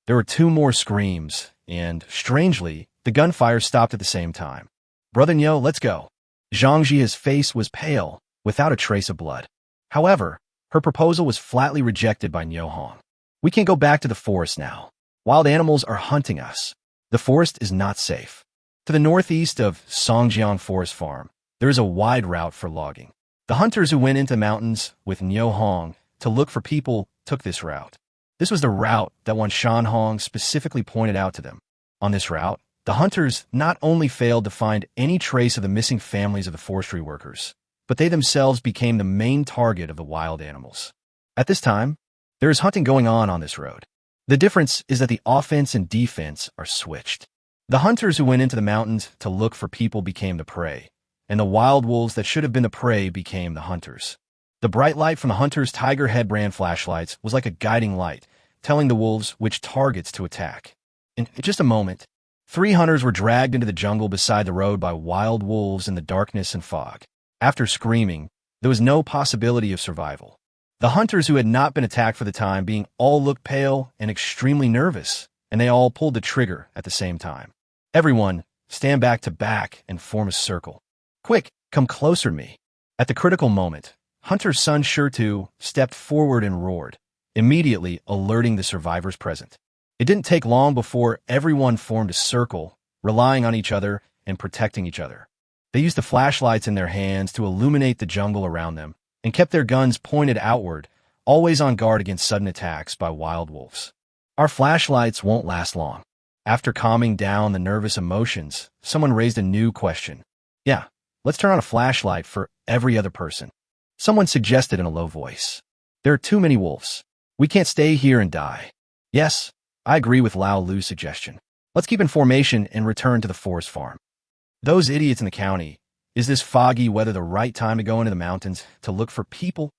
There were two more screams, and, strangely, the gunfire stopped at the same time. Brother Niu, let's go. Zhang Jia's face was pale, without a trace of blood. However, her proposal was flatly rejected by Niu Hong. We can't go back to the forest now. Wild animals are hunting us. The forest is not safe. To the northeast of Songjiang Forest Farm, there is a wide route for logging. The hunters who went into the mountains with Niu Hong to look for people took this route. This was the route that one Shan Hong specifically pointed out to them. On this route, the hunters not only failed to find any trace of the missing families of the forestry workers, but they themselves became the main target of the wild animals. At this time, there is hunting going on this road. The difference is that the offense and defense are switched. The hunters who went into the mountains to look for people became the prey, and the wild wolves that should have been the prey became the hunters. The bright light from the hunters' Tiger Head brand flashlights was like a guiding light, telling the wolves which targets to attack. In just a moment, 3 hunters were dragged into the jungle beside the road by wild wolves in the darkness and fog. After screaming, there was no possibility of survival. The hunters who had not been attacked for the time being all looked pale and extremely nervous, and they all pulled the trigger at the same time. Everyone, stand back to back and form a circle. Quick, come closer to me. At the critical moment, Hunter Sun Shurtu stepped forward and roared, immediately alerting the survivors present. It didn't take long before everyone formed a circle, relying on each other and protecting each other. They used the flashlights in their hands to illuminate the jungle around them and kept their guns pointed outward, always on guard against sudden attacks by wild wolves. Our flashlights won't last long. After calming down the nervous emotions, someone raised a new question. Yeah, let's turn on a flashlight for every other person. Someone suggested in a low voice. There are too many wolves. We can't stay here and die. Yes, I agree with Lao Lu's suggestion. Let's keep in formation and return to the forest farm. Those idiots in the county. Is this foggy weather the right time to go into the mountains to look for people?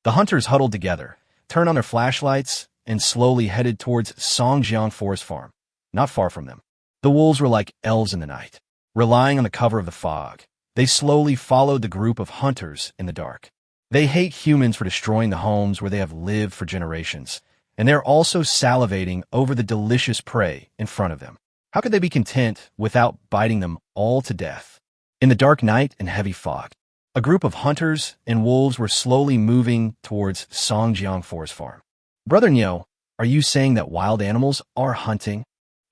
The hunters huddled together, turned on their flashlights, and slowly headed towards Songjiang Forest Farm, not far from them. The wolves were like elves in the night. Relying on the cover of the fog, they slowly followed the group of hunters in the dark. They hate humans for destroying the homes where they have lived for generations, and they're also salivating over the delicious prey in front of them. How could they be content without biting them all to death? In the dark night and heavy fog, a group of hunters and wolves were slowly moving towards Songjiang Forest Farm. Brother Niu, are you saying that wild animals are hunting?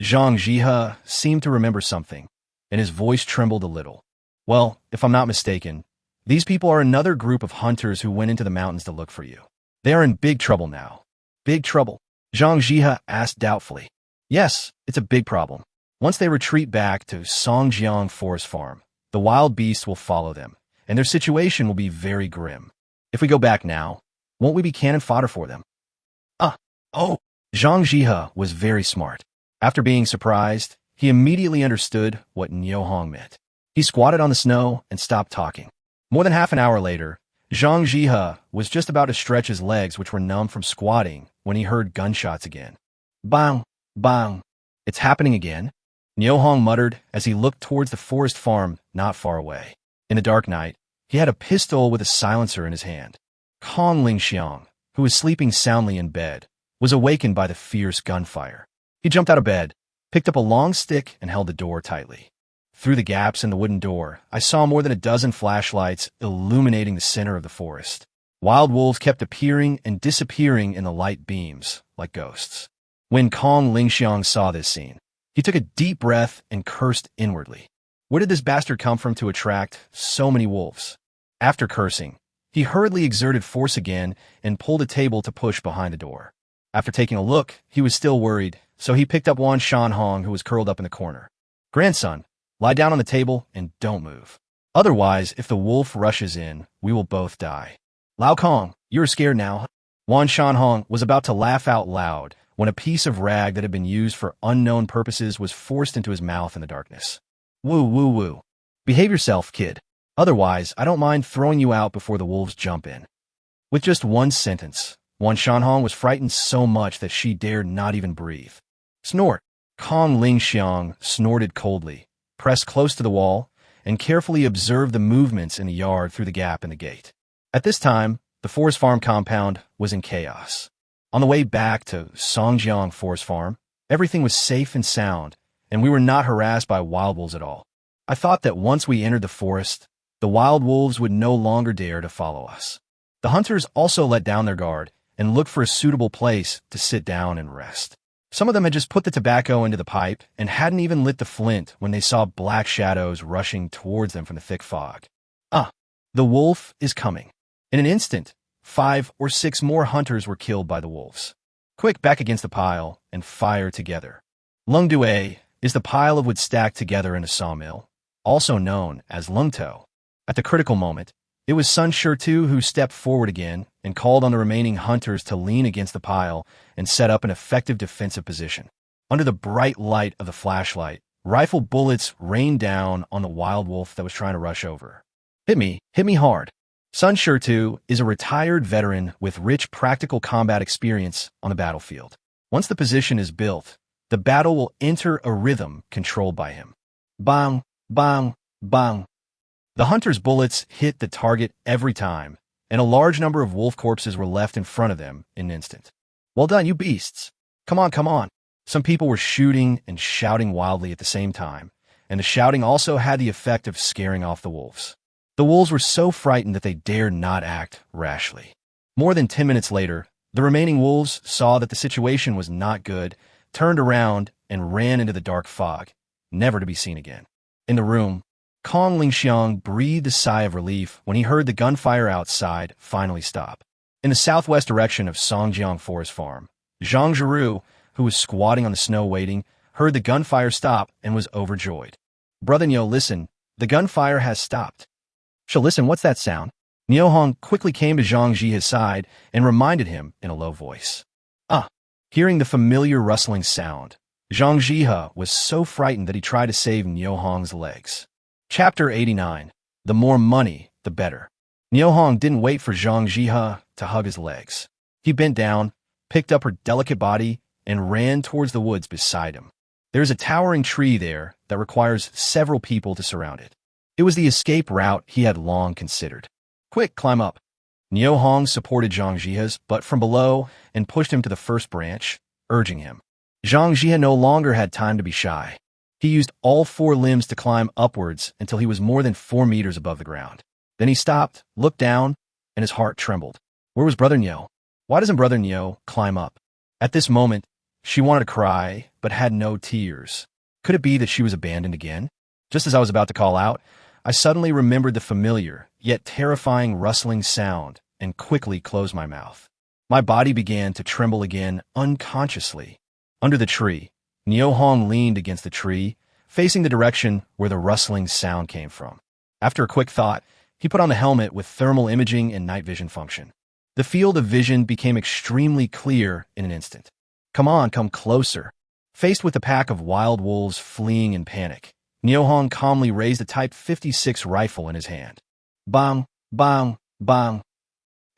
Zhang Jia seemed to remember something, and his voice trembled a little. Well, if I'm not mistaken, these people are another group of hunters who went into the mountains to look for you. They are in big trouble now. Big trouble? Zhang Jia asked doubtfully. Yes, it's a big problem. Once they retreat back to Songjiang Forest Farm, the wild beasts will follow them, and their situation will be very grim. If we go back now, won't we be cannon fodder for them? Zhang Jia was very smart. After being surprised, he immediately understood what Niu Hong meant. He squatted on the snow and stopped talking. More than half an hour later, Zhang Jia was just about to stretch his legs, which were numb from squatting, when he heard gunshots again. Bang! Bang! It's happening again? Niu Hong muttered as he looked towards the forest farm not far away. In the dark night, he had a pistol with a silencer in his hand. Kong Lingxiang, who was sleeping soundly in bed, was awakened by the fierce gunfire. He jumped out of bed, picked up a long stick, and held the door tightly. Through the gaps in the wooden door, I saw more than a dozen flashlights illuminating the center of the forest. Wild wolves kept appearing and disappearing in the light beams, like ghosts. When Kong Lingxiang saw this scene, he took a deep breath and cursed inwardly. Where did this bastard come from to attract so many wolves? After cursing, he hurriedly exerted force again and pulled a table to push behind the door. After taking a look, he was still worried, so he picked up Wan Shan Hong, who was curled up in the corner. Grandson, Lie down on the table and don't move. Otherwise, if the wolf rushes in, we will both die. Lao Kong, you're scared now. Wan Shanhong was about to laugh out loud when a piece of rag that had been used for unknown purposes was forced into his mouth in the darkness. Woo, woo, woo. Behave yourself, kid. Otherwise, I don't mind throwing you out before the wolves jump in. With just one sentence, Wan Shanhong was frightened so much that she dared not even breathe. Snort. Kong Lingxiang snorted coldly, pressed close to the wall, and carefully observed the movements in the yard through the gap in the gate. At this time, the forest farm compound was in chaos. On the way back to Songjiang Forest Farm, everything was safe and sound, and we were not harassed by wild wolves at all. I thought that once we entered the forest, the wild wolves would no longer dare to follow us. The hunters also let down their guard and looked for a suitable place to sit down and rest. Some of them had just put the tobacco into the pipe and hadn't even lit the flint when they saw black shadows rushing towards them from the thick fog. The wolf is coming. In an instant, 5 or 6 more hunters were killed by the wolves. Quick, back against the pile and fire together. Lung Due is the pile of wood stacked together in a sawmill, also known as Lung To. At the critical moment, it was Sun Shirtu who stepped forward again and called on the remaining hunters to lean against the pile and set up an effective defensive position. Under the bright light of the flashlight, rifle bullets rained down on the wild wolf that was trying to rush over. Hit me hard. Sun Shirtu is a retired veteran with rich practical combat experience on the battlefield. Once the position is built, the battle will enter a rhythm controlled by him. Bang, bang, bang. The hunter's bullets hit the target every time, and a large number of wolf corpses were left in front of them in an instant. Well done, you beasts. Come on, come on. Some people were shooting and shouting wildly at the same time, and the shouting also had the effect of scaring off the wolves. The wolves were so frightened that they dared not act rashly. More than 10 minutes later, the remaining wolves saw that the situation was not good, turned around, and ran into the dark fog, never to be seen again. In the room, Kong Lingxiang breathed a sigh of relief when he heard the gunfire outside finally stop. In the southwest direction of Songjiang Forest Farm, Zhang Zhiru, who was squatting on the snow waiting, heard the gunfire stop and was overjoyed. Brother Nyo, listen, the gunfire has stopped. Listen, what's that sound? Niu Hong quickly came to Zhang Jihe's side and reminded him in a low voice. Hearing the familiar rustling sound, Zhang Jihe was so frightened that he tried to save Niu Hong's legs. Chapter 89. The more money, the better. Niu Hong didn't wait for Zhang Jihe to hug his legs. He bent down, picked up her delicate body, and ran towards the woods beside him. There's a towering tree there that requires several people to surround it. It was the escape route he had long considered. Quick, climb up. Niu Hong supported Zhang Jihe's, but from below, and pushed him to the first branch, urging him. Zhang Jihe no longer had time to be shy. He used all 4 limbs to climb upwards until he was more than 4 meters above the ground. Then he stopped, looked down, and his heart trembled. Where was Brother Nyo? Why doesn't Brother Nyo climb up? At this moment, she wanted to cry, but had no tears. Could it be that she was abandoned again? Just as I was about to call out, I suddenly remembered the familiar, yet terrifying rustling sound and quickly closed my mouth. My body began to tremble again unconsciously. Under the tree, Niu Hong leaned against the tree, facing the direction where the rustling sound came from. After a quick thought, he put on the helmet with thermal imaging and night vision function. The field of vision became extremely clear in an instant. Come on, come closer. Faced with a pack of wild wolves fleeing in panic, Niu Hong calmly raised a Type 56 rifle in his hand. Bang, bang, bang.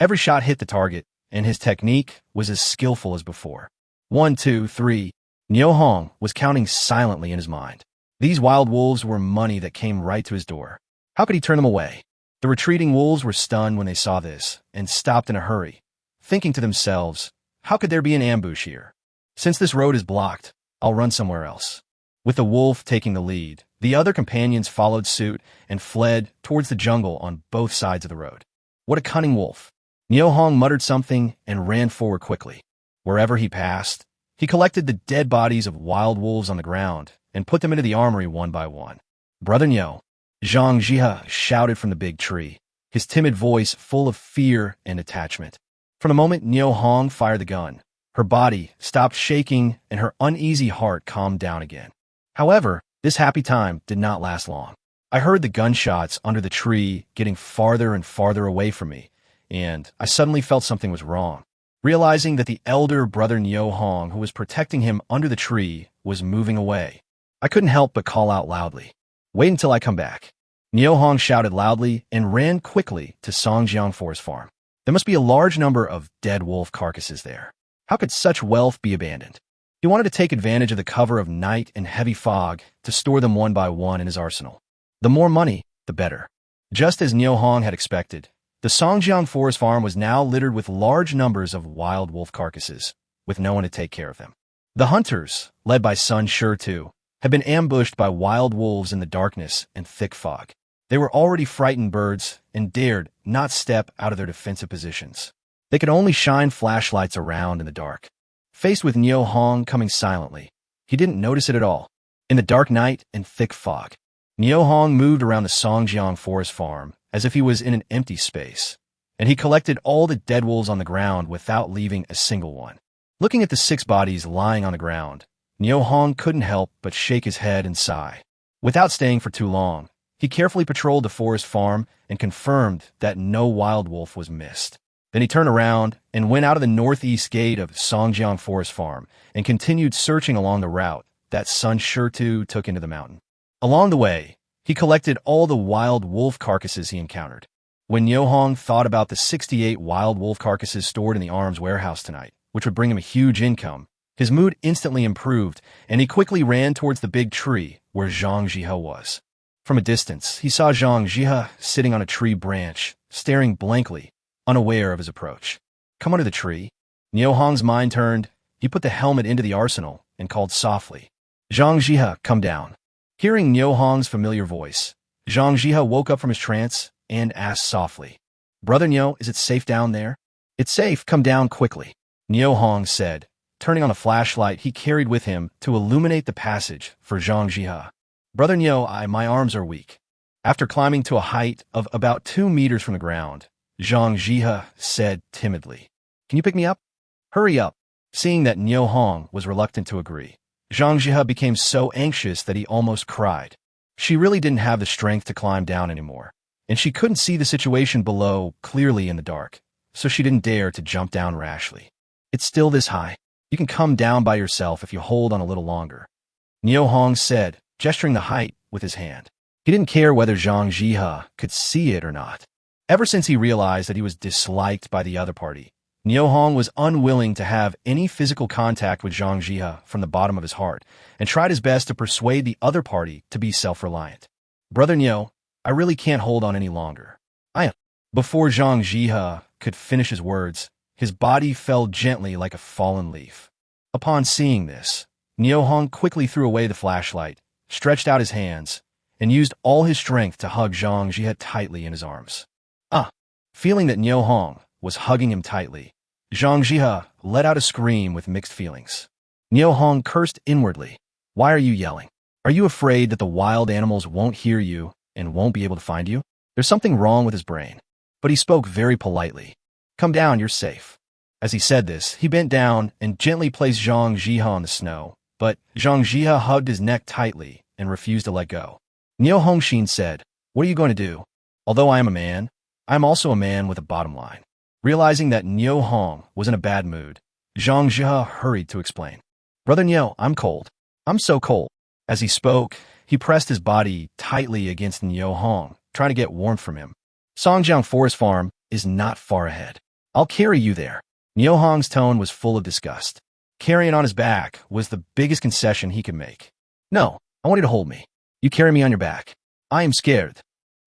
Every shot hit the target, and his technique was as skillful as before. 1, 2, 3. Niu Hong was counting silently in his mind. These wild wolves were money that came right to his door. How could he turn them away? The retreating wolves were stunned when they saw this, and stopped in a hurry, thinking to themselves, how could there be an ambush here? Since this road is blocked, I'll run somewhere else. With the wolf taking the lead, the other companions followed suit and fled towards the jungle on both sides of the road. What a cunning wolf! Niu Hong muttered something and ran forward quickly. Wherever he passed, he collected the dead bodies of wild wolves on the ground and put them into the armory one by one. Brother Nyo, Zhang Jihe shouted from the big tree, his timid voice full of fear and attachment. From the moment Niu Hong fired the gun, her body stopped shaking and her uneasy heart calmed down again. However, This happy time did not last long. I heard the gunshots under the tree getting farther and farther away from me, and I suddenly felt something was wrong. Realizing that the elder brother Nyo Hong, who was protecting him under the tree, was moving away, I couldn't help but call out loudly, "Wait until I come back." Nyo Hong shouted loudly and ran quickly to Songjiang Forest Farm. There must be a large number of dead wolf carcasses there. How could such wealth be abandoned? He wanted to take advantage of the cover of night and heavy fog to store them one by one in his arsenal. The more money, the better. Just as Nyo Hong had expected, the Songjiang Forest Farm was now littered with large numbers of wild wolf carcasses, with no one to take care of them. The hunters, led by Sun Shurtu, had been ambushed by wild wolves in the darkness and thick fog. They were already frightened birds and dared not step out of their defensive positions. They could only shine flashlights around in the dark. Faced with Nyo Hong coming silently, he didn't notice it at all. In the dark night and thick fog, Nyo Hong moved around the Songjiang Forest Farm as if he was in an empty space, and he collected all the dead wolves on the ground without leaving a single one. Looking at the 6 bodies lying on the ground, Nyo Hong couldn't help but shake his head and sigh. Without staying for too long, he carefully patrolled the forest farm and confirmed that no wild wolf was missed. Then he turned around and went out of the northeast gate of Songjiang Forest Farm and continued searching along the route that Sun Shurtu took into the mountain. Along the way, he collected all the wild wolf carcasses he encountered. When Nyo Hong thought about the 68 wild wolf carcasses stored in the arms warehouse tonight, which would bring him a huge income, his mood instantly improved, and he quickly ran towards the big tree where Zhang Jihe was. From a distance, he saw Zhang Jihe sitting on a tree branch, staring blankly, unaware of his approach. "Come under the tree." Nyo Hong's mind turned. He put the helmet into the arsenal and called softly, "Zhang Jihe, come down." Hearing Nyo Hong's familiar voice, Zhang Jihe woke up from his trance and asked softly, "Brother Nyo, is it safe down there?" "It's safe, come down quickly," Nyo Hong said, turning on a flashlight he carried with him to illuminate the passage for Zhang Jihe. "Brother Nyo, my arms are weak." After climbing to a height of about 2 meters from the ground, Zhang Jihe said timidly, "Can you pick me up?" "Hurry up." Seeing that Nyo Hong was reluctant to agree, Zhang Jihe became so anxious that he almost cried. She really didn't have the strength to climb down anymore, and she couldn't see the situation below clearly in the dark, so she didn't dare to jump down rashly. "It's still this high. You can come down by yourself if you hold on a little longer," Nyo Hong said, gesturing the height with his hand. He didn't care whether Zhang Jihe could see it or not. Ever since he realized that he was disliked by the other party, Nyo Hong was unwilling to have any physical contact with Zhang Jihe from the bottom of his heart, and tried his best to persuade the other party to be self-reliant. "Brother Nyo, I really can't hold on any longer. Before Zhang Jihe could finish his words, his body fell gently like a fallen leaf. Upon seeing this, Nyo Hong quickly threw away the flashlight, stretched out his hands, and used all his strength to hug Zhang Jihe tightly in his arms. Feeling that Nyo Hong was hugging him tightly, Zhang Jihe let out a scream with mixed feelings. Nyo Hong cursed inwardly. "Why are you yelling? Are you afraid that the wild animals won't hear you and won't be able to find you?" There's something wrong with his brain. But he spoke very politely. "Come down, you're safe." As he said this, he bent down and gently placed Zhang Jihe on the snow, but Zhang Jihe hugged his neck tightly and refused to let go. Nyo Hongshin said, "What are you going to do? Although I am a man, I am also a man with a bottom line." Realizing that Nyo Hong was in a bad mood, Zhang Jihe hurried to explain. "Brother Nyo, I'm cold. I'm so cold." As he spoke, he pressed his body tightly against Nyo Hong, trying to get warmth from him. "Songjiang Forest Farm is not far ahead. I'll carry you there." Nyo Hong's tone was full of disgust. Carrying on his back was the biggest concession he could make. "No, I want you to hold me. You carry me on your back. I am scared."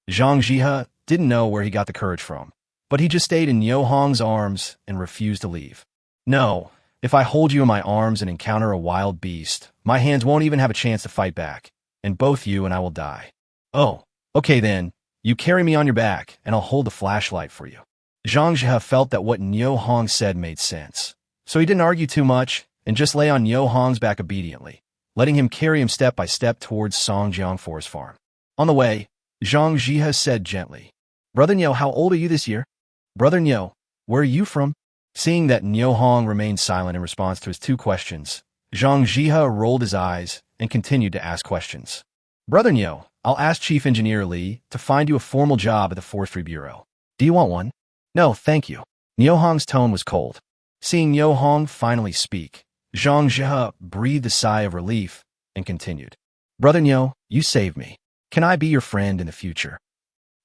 Zhang Jihe didn't know where he got the courage from, but he just stayed in Nyo Hong's arms and refused to leave. "No, if I hold you in my arms and encounter a wild beast, my hands won't even have a chance to fight back, and both you and I will die." "Oh, okay then. You carry me on your back, and I'll hold the flashlight for you." Zhang Jihe felt that what Nyo Hong said made sense, so he didn't argue too much and just lay on Nyo Hong's back obediently, letting him carry him step by step towards Songjiang Forest Farm. On the way, Zhang Jihe said gently, "Brother Nyo, how old are you this year?" "Brother Nyo, where are you from?" Seeing that Nyo Hong remained silent in response to his 2 questions, Zhang Jihe rolled his eyes and continued to ask questions. Brother Nyo, I'll ask Chief Engineer Lee to find you a formal job at the Forestry Bureau. Do you want one? No, thank you. Nyo Hong's tone was cold. Seeing Nyo Hong finally speak, Zhang Jia breathed a sigh of relief and continued. Brother Nyo, you saved me. Can I be your friend in the future?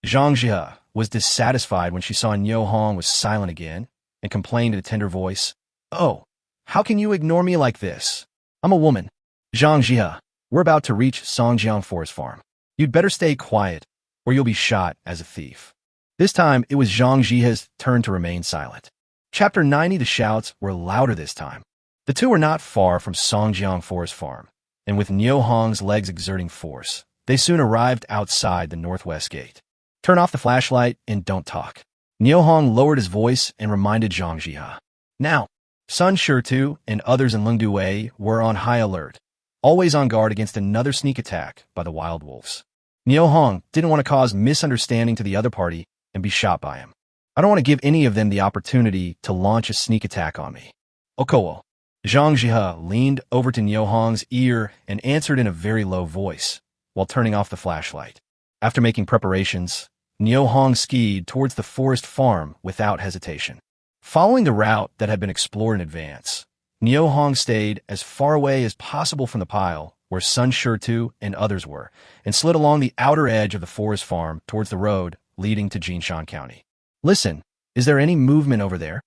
Zhang Jia was dissatisfied when she saw Nyo Hong was silent again and complained in a tender voice, Oh, how can you ignore me like this? I'm a woman. Zhang Jia, we're about to reach Songjiang Forest Farm. You'd better stay quiet or you'll be shot as a thief. This time, it was Zhang Jia's turn to remain silent. Chapter 90, the shouts were louder this time. The two were not far from Songjiang Forest Farm, and with Nyo Hong's legs exerting force, they soon arrived outside the northwest gate. Turn off the flashlight and don't talk. Nyo Hong lowered his voice and reminded Zhang Jia. Now, Sun Shirtu and others in Lingduwei were on high alert, always on guard against another sneak attack by the wild wolves. Nyo Hong didn't want to cause misunderstanding to the other party and be shot by him. I don't want to give any of them the opportunity to launch a sneak attack on me. Okowo. Zhang Jia leaned over to Nyo Hong's ear and answered in a very low voice, while turning off the flashlight. After making preparations, Nyo Hong skied towards the forest farm without hesitation. Following the route that had been explored in advance, Nyo Hong stayed as far away as possible from the pile where Sun Shirtu and others were, and slid along the outer edge of the forest farm towards the road leading to Jinshan County. Listen, is there any movement over there?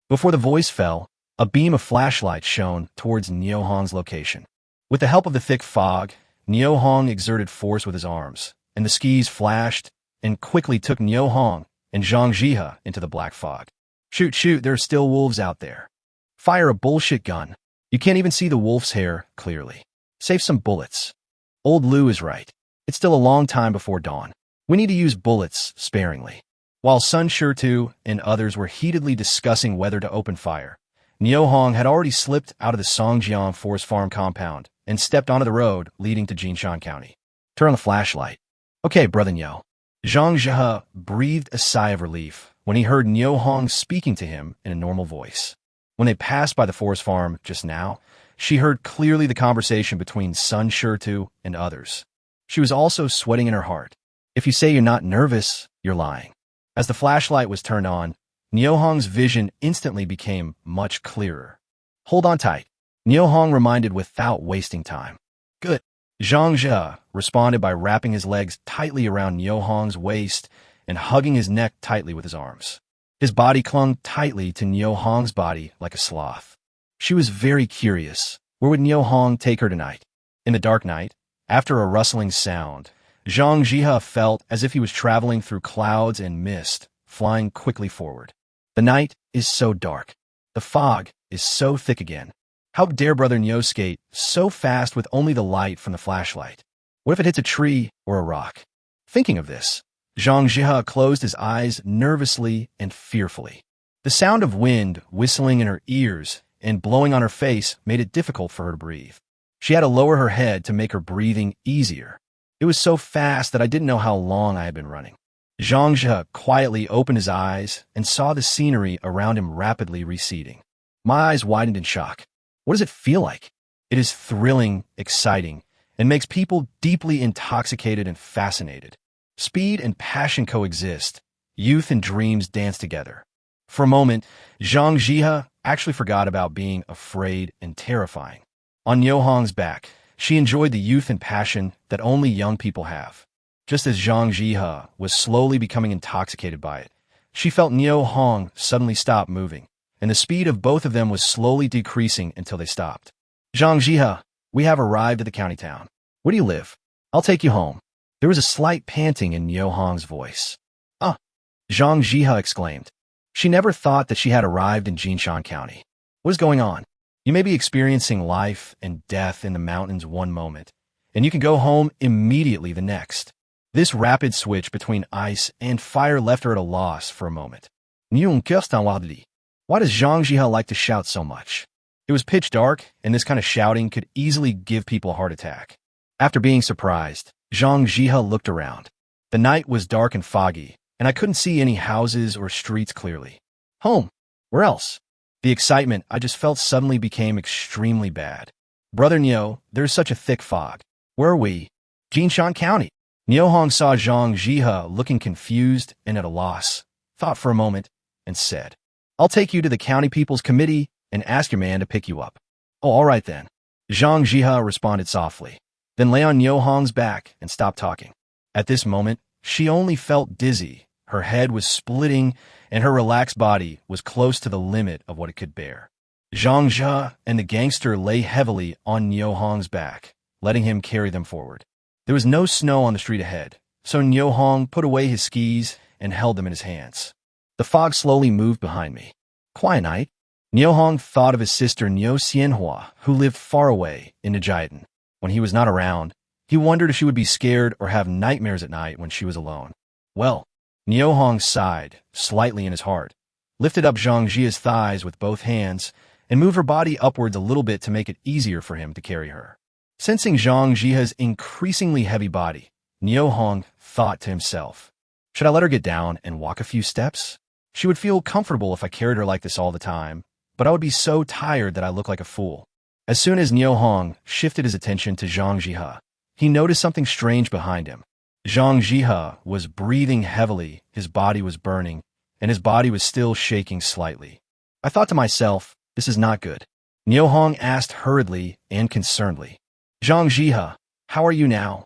Before the voice fell, a beam of flashlight shone towards Nyo Hong's location. With the help of the thick fog, Nyo Hong exerted force with his arms, and the skis flashed and quickly took Nyo Hong and Zhang Jia into the black fog. Shoot, shoot, there are still wolves out there. Fire a bullshit gun. You can't even see the wolf's hair clearly. Save some bullets. Old Lu is right. It's still a long time before dawn. We need to use bullets sparingly. While Sun Shirtu and others were heatedly discussing whether to open fire, Nyo Hong had already slipped out of the Songjiang Forest Farm compound and stepped onto the road leading to Jinshan County. Turn on the flashlight. Okay, Brother Nyo. Zhang Jia breathed a sigh of relief when he heard Nyo Hong speaking to him in a normal voice. When they passed by the forest farm just now, she heard clearly the conversation between Sun Shirtu and others. She was also sweating in her heart. If you say you're not nervous, you're lying. As the flashlight was turned on, Nyo Hong's vision instantly became much clearer. Hold on tight. Nyo Hong reminded without wasting time. Good. Zhang Jia responded by wrapping his legs tightly around Nyo Hong's waist and hugging his neck tightly with his arms. His body clung tightly to Nyo Hong's body like a sloth. She was very curious. Where would Nyo Hong take her tonight? In the dark night, after a rustling sound, Zhang Jia felt as if he was traveling through clouds and mist, flying quickly forward. The night is so dark. The fog is so thick again. How dare Brother Nyo skate so fast with only the light from the flashlight? What if it hits a tree or a rock? Thinking of this, Zhang Jia closed his eyes nervously and fearfully. The sound of wind whistling in her ears and blowing on her face made it difficult for her to breathe. She had to lower her head to make her breathing easier. It was so fast that I didn't know how long I had been running. Zhang Jia quietly opened his eyes and saw the scenery around him rapidly receding. My eyes widened in shock. What does it feel like? It is thrilling, exciting, and makes people deeply intoxicated and fascinated. Speed and passion coexist. Youth and dreams dance together. For a moment, Zhang Jia actually forgot about being afraid and terrifying. On Nyo Hong's back, she enjoyed the youth and passion that only young people have. Just as Zhang Jia was slowly becoming intoxicated by it, she felt Nyo Hong suddenly stop moving, and the speed of both of them was slowly decreasing until they stopped. Zhang Jia, we have arrived at the county town. Where do you live? I'll take you home. There was a slight panting in Nyo Hong's voice. Ah, Zhang Jia exclaimed. She never thought that she had arrived in Jinshan County. What is going on? You may be experiencing life and death in the mountains one moment, and you can go home immediately the next. This rapid switch between ice and fire left her at a loss for a moment. Why does Zhang Jia like to shout so much? It was pitch dark, and this kind of shouting could easily give people a heart attack. After being surprised, Zhang Jia looked around. The night was dark and foggy, and I couldn't see any houses or streets clearly. Home? Where else? The excitement I just felt suddenly became extremely bad. Brother Nyo, there's such a thick fog. Where are we? Jinshan County. Niu Hong saw Zhang Jihe looking confused and at a loss, thought for a moment, and said, I'll take you to the County People's Committee and ask your man to pick you up. Oh, all right then. Zhang Jihe responded softly, then lay on Niu Hong's back and stopped talking. At this moment, she only felt dizzy, her head was splitting, and her relaxed body was close to the limit of what it could bear. Zhang Jihe and the gangster lay heavily on Niu Hong's back, letting him carry them forward. There was no snow on the street ahead, so Niu Hong put away his skis and held them in his hands. The fog slowly moved behind me. Quiet night. Niu Hong thought of his sister Niu Xianhua, who lived far away in Jiadan. When he was not around, he wondered if she would be scared or have nightmares at night when she was alone. Well, Niu Hong sighed, slightly in his heart, lifted up Zhang Jihe's thighs with both hands, and moved her body upwards a little bit to make it easier for him to carry her. Sensing Zhang Jihe's increasingly heavy body, Niu Hong thought to himself, should I let her get down and walk a few steps? She would feel comfortable if I carried her like this all the time, but I would be so tired that I look like a fool. As soon as Niu Hong shifted his attention to Zhang Jihe, he noticed something strange behind him. Zhang Jihe was breathing heavily, his body was burning, and his body was still shaking slightly. I thought to myself, this is not good. Niu Hong asked hurriedly and concernedly, Zhang Jihe, how are you now?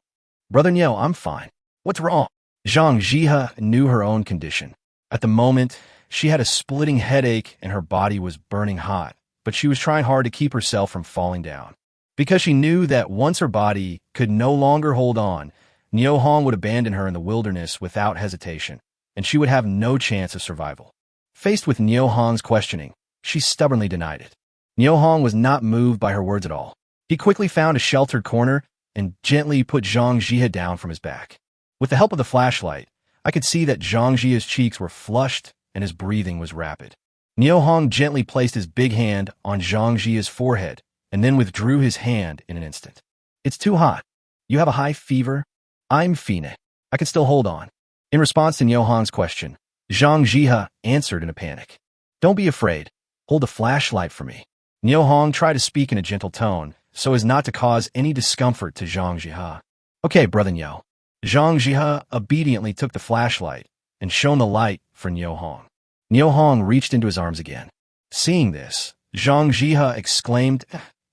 Brother Niu, I'm fine. What's wrong? Zhang Jihe knew her own condition. At the moment, she had a splitting headache and her body was burning hot, but she was trying hard to keep herself from falling down. Because she knew that once her body could no longer hold on, Niu Hong would abandon her in the wilderness without hesitation, and she would have no chance of survival. Faced with Niu Hong's questioning, she stubbornly denied it. Niu Hong was not moved by her words at all. He quickly found a sheltered corner and gently put Zhang Jihe down from his back. With the help of the flashlight, I could see that Zhang Jihe's cheeks were flushed and his breathing was rapid. Niu Hong gently placed his big hand on Zhang Jihe's forehead and then withdrew his hand in an instant. It's too hot. You have a high fever? I'm fine. I can still hold on. In response to Niu Hong's question, Zhang Jihe answered in a panic. Don't be afraid. Hold the flashlight for me. Niu Hong tried to speak in a gentle tone, so as not to cause any discomfort to Zhang Jihe. Okay, brother Niu. Zhang Jihe obediently took the flashlight and shone the light for Niu Hong. Niu Hong reached into his arms again. Seeing this, Zhang Jihe exclaimed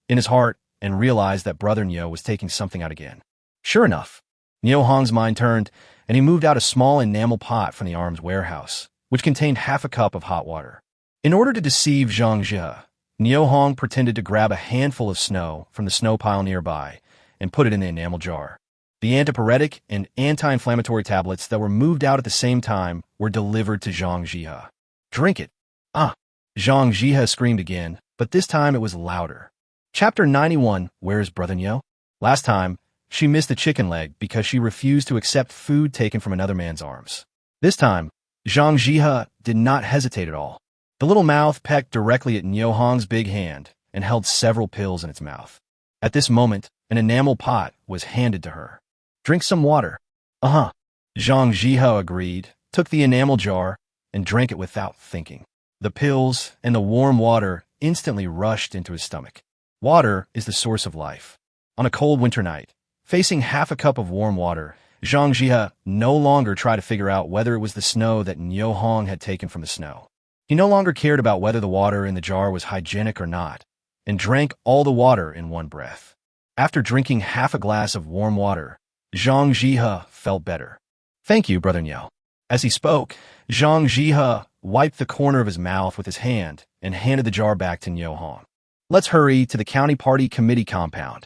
in his heart and realized that brother Niu was taking something out again. Sure enough, Niu Hong's mind turned, and he moved out a small enamel pot from the arms warehouse, which contained half a cup of hot water. In order to deceive Zhang Jihe, Niu Hong pretended to grab a handful of snow from the snow pile nearby and put it in the enamel jar. The antipyretic and anti-inflammatory tablets that were moved out at the same time were delivered to Zhang Jihe. Drink it. Ah! Zhang Jihe screamed again, but this time it was louder. Chapter 91, Where's Brother Niu? Last time, she missed the chicken leg because she refused to accept food taken from another man's arms. This time, Zhang Jihe did not hesitate at all. The little mouth pecked directly at Niu Hong's big hand and held several pills in its mouth. At this moment, an enamel pot was handed to her. Drink some water. Uh-huh. Zhang Jihe agreed, took the enamel jar, and drank it without thinking. The pills and the warm water instantly rushed into his stomach. Water is the source of life. On a cold winter night, facing half a cup of warm water, Zhang Jihe no longer tried to figure out whether it was the snow that Niu Hong had taken from the snow. He no longer cared about whether the water in the jar was hygienic or not, and drank all the water in one breath. After drinking half a glass of warm water, Zhang Jihe felt better. Thank you, brother Niu. As he spoke, Zhang Jihe wiped the corner of his mouth with his hand and handed the jar back to Niu Hong. Let's hurry to the county party committee compound.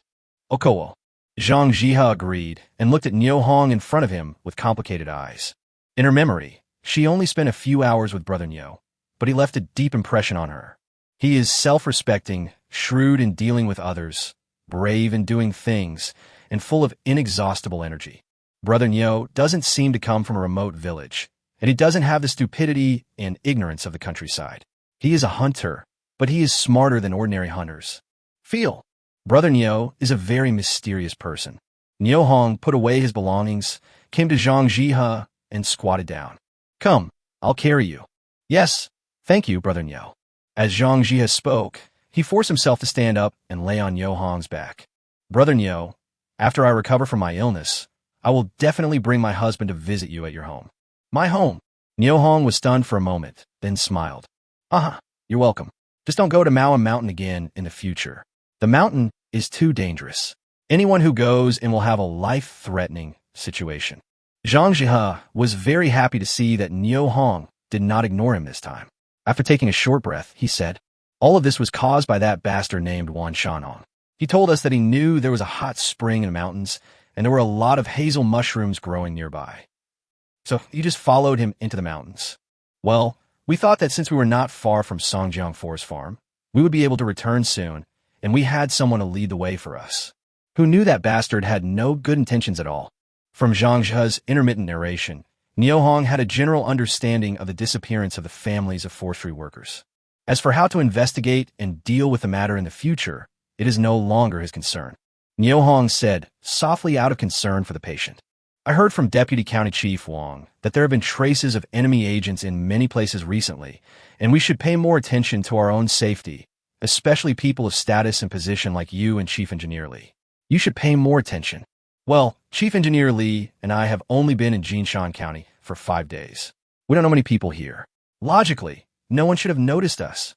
Okowo. Zhang Jihe agreed and looked at Niu Hong in front of him with complicated eyes. In her memory, she only spent a few hours with brother Niu, but he left a deep impression on her. He is self-respecting, shrewd in dealing with others, brave in doing things, and full of inexhaustible energy. Brother Niu doesn't seem to come from a remote village, and he doesn't have the stupidity and ignorance of the countryside. He is a hunter, but he is smarter than ordinary hunters. Feel. Brother Niu is a very mysterious person. Niu Hong put away his belongings, came to Zhang Jihe, and squatted down. Come, I'll carry you. Yes, thank you, brother Niu. As Zhang Jihe spoke, he forced himself to stand up and lay on Niu Hong's back. Brother Niu, After I recover from my illness, I will definitely bring my husband to visit you at your home. My home? Nio Hong was stunned for a moment, then smiled. You're welcome. Just don't go to Maui Mountain again in the future. The mountain is too dangerous. Anyone who goes in will have a life-threatening situation. Zhang Jiehe was very happy to see that Nio Hong did not ignore him this time. After taking a short breath, he said, all of this was caused by that bastard named Wan Shanhong. He told us that he knew there was a hot spring in the mountains, and there were a lot of hazel mushrooms growing nearby. So you just followed him into the mountains. Well, we thought that since we were not far from Songjiang Forest Farm, we would be able to return soon, and we had someone to lead the way for us. Who knew that bastard had no good intentions at all? From Zhang Jiehe's intermittent narration, Nio Hong had a general understanding of the disappearance of the families of forestry workers. As for how to investigate and deal with the matter in the future, it is no longer his concern. Nio Hong said, softly out of concern for the patient. I heard from Deputy County Chief Wang that there have been traces of enemy agents in many places recently, and we should pay more attention to our own safety, especially people of status and position like you and Chief Engineer Li. You should pay more attention. Well, Chief Engineer Li and I have only been in Jinshan County for 5 days. We don't know many people here. Logically, no one should have noticed us.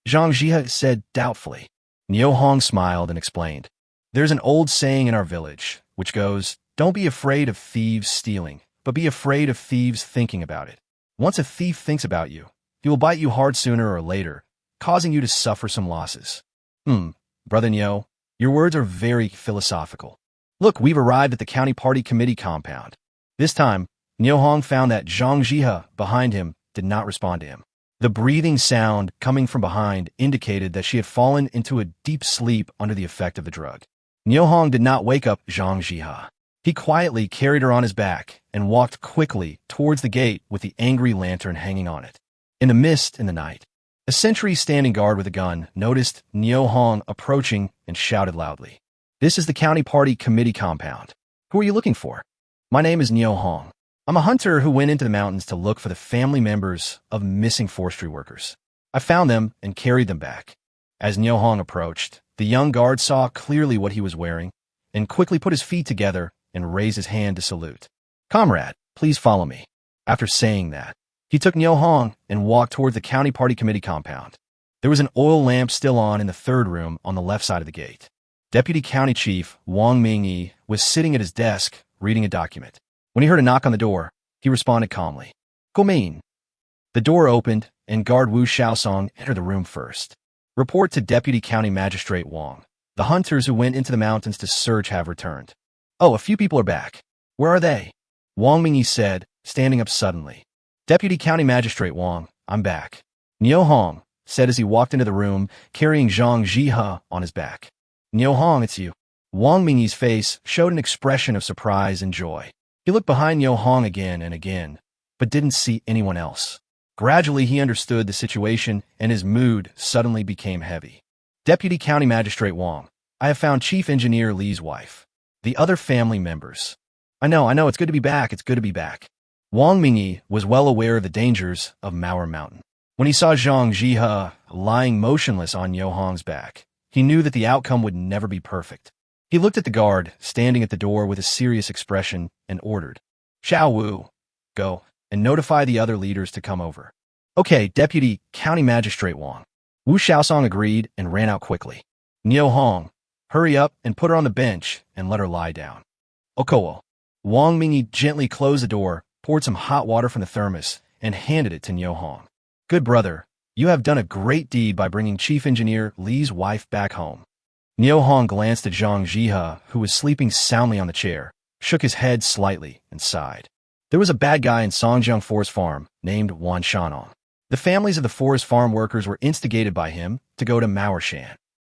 Zhang Jiehe said doubtfully. Nio Hong smiled and explained. There's an old saying in our village, which goes, don't be afraid of thieves stealing, but be afraid of thieves thinking about it. Once a thief thinks about you, he will bite you hard sooner or later, causing you to suffer some losses. Brother Nio, your words are very philosophical. Look, we've arrived at the county party committee compound. This time, Nio Hong found that Zhang Jiehe behind him did not respond to him. The breathing sound coming from behind indicated that she had fallen into a deep sleep under the effect of the drug. Nio Hong did not wake up Zhang Jiehe. He quietly carried her on his back and walked quickly towards the gate with the angry lantern hanging on it. In the mist in the night, a sentry standing guard with a gun noticed Nio Hong approaching and shouted loudly, This is the county party committee compound. Who are you looking for? My name is Nio Hong. I'm a hunter who went into the mountains to look for the family members of missing forestry workers. I found them and carried them back. As Nio Hong approached, the young guard saw clearly what he was wearing and quickly put his feet together and raised his hand to salute. Comrade, please follow me. After saying that, he took Nio Hong and walked toward the county party committee compound. There was an oil lamp still on in the third room on the left side of the gate. Deputy County Chief Wang Mingyi was sitting at his desk reading a document. When he heard a knock on the door, he responded calmly. Come in. The door opened and guard Wu Xiaosong entered the room first. Report to Deputy County Magistrate Wang. The hunters who went into the mountains to search have returned. Oh, a few people are back. Where are they? Wang Mingyi said, standing up suddenly. Deputy County Magistrate Wang, I'm back. Nio Hong said as he walked into the room, carrying Zhang Jiehe on his back. Nio Hong, it's you. Wang Mingyi's face showed an expression of surprise and joy. He looked behind Nio Hong again and again, but didn't see anyone else. Gradually, he understood the situation, and his mood suddenly became heavy. Deputy County Magistrate Wang, I have found Chief Engineer Li's wife. The other family members. I know, it's good to be back, it's good to be back. Wang Mingyi was well aware of the dangers of Maui Mountain. When he saw Zhang Jiehe lying motionless on Nio Hong's back, he knew that the outcome would never be perfect. He looked at the guard, standing at the door with a serious expression, and ordered, Xiao Wu, go, and notify the other leaders to come over. Okay, Deputy County Magistrate Wang. Wu Xiaosong agreed and ran out quickly. Nio Hong, hurry up and put her on the bench and let her lie down. Okowo. Wang Mingyi gently closed the door, poured some hot water from the thermos, and handed it to Nio Hong. Good brother, you have done a great deed by bringing Chief Engineer Li's wife back home. Nio Hong glanced at Zhang Jiehe, who was sleeping soundly on the chair, shook his head slightly, and sighed. There was a bad guy in Songjiang Forest Farm named Wan Shanhong. The families of the forest farm workers were instigated by him to go to Maorshan.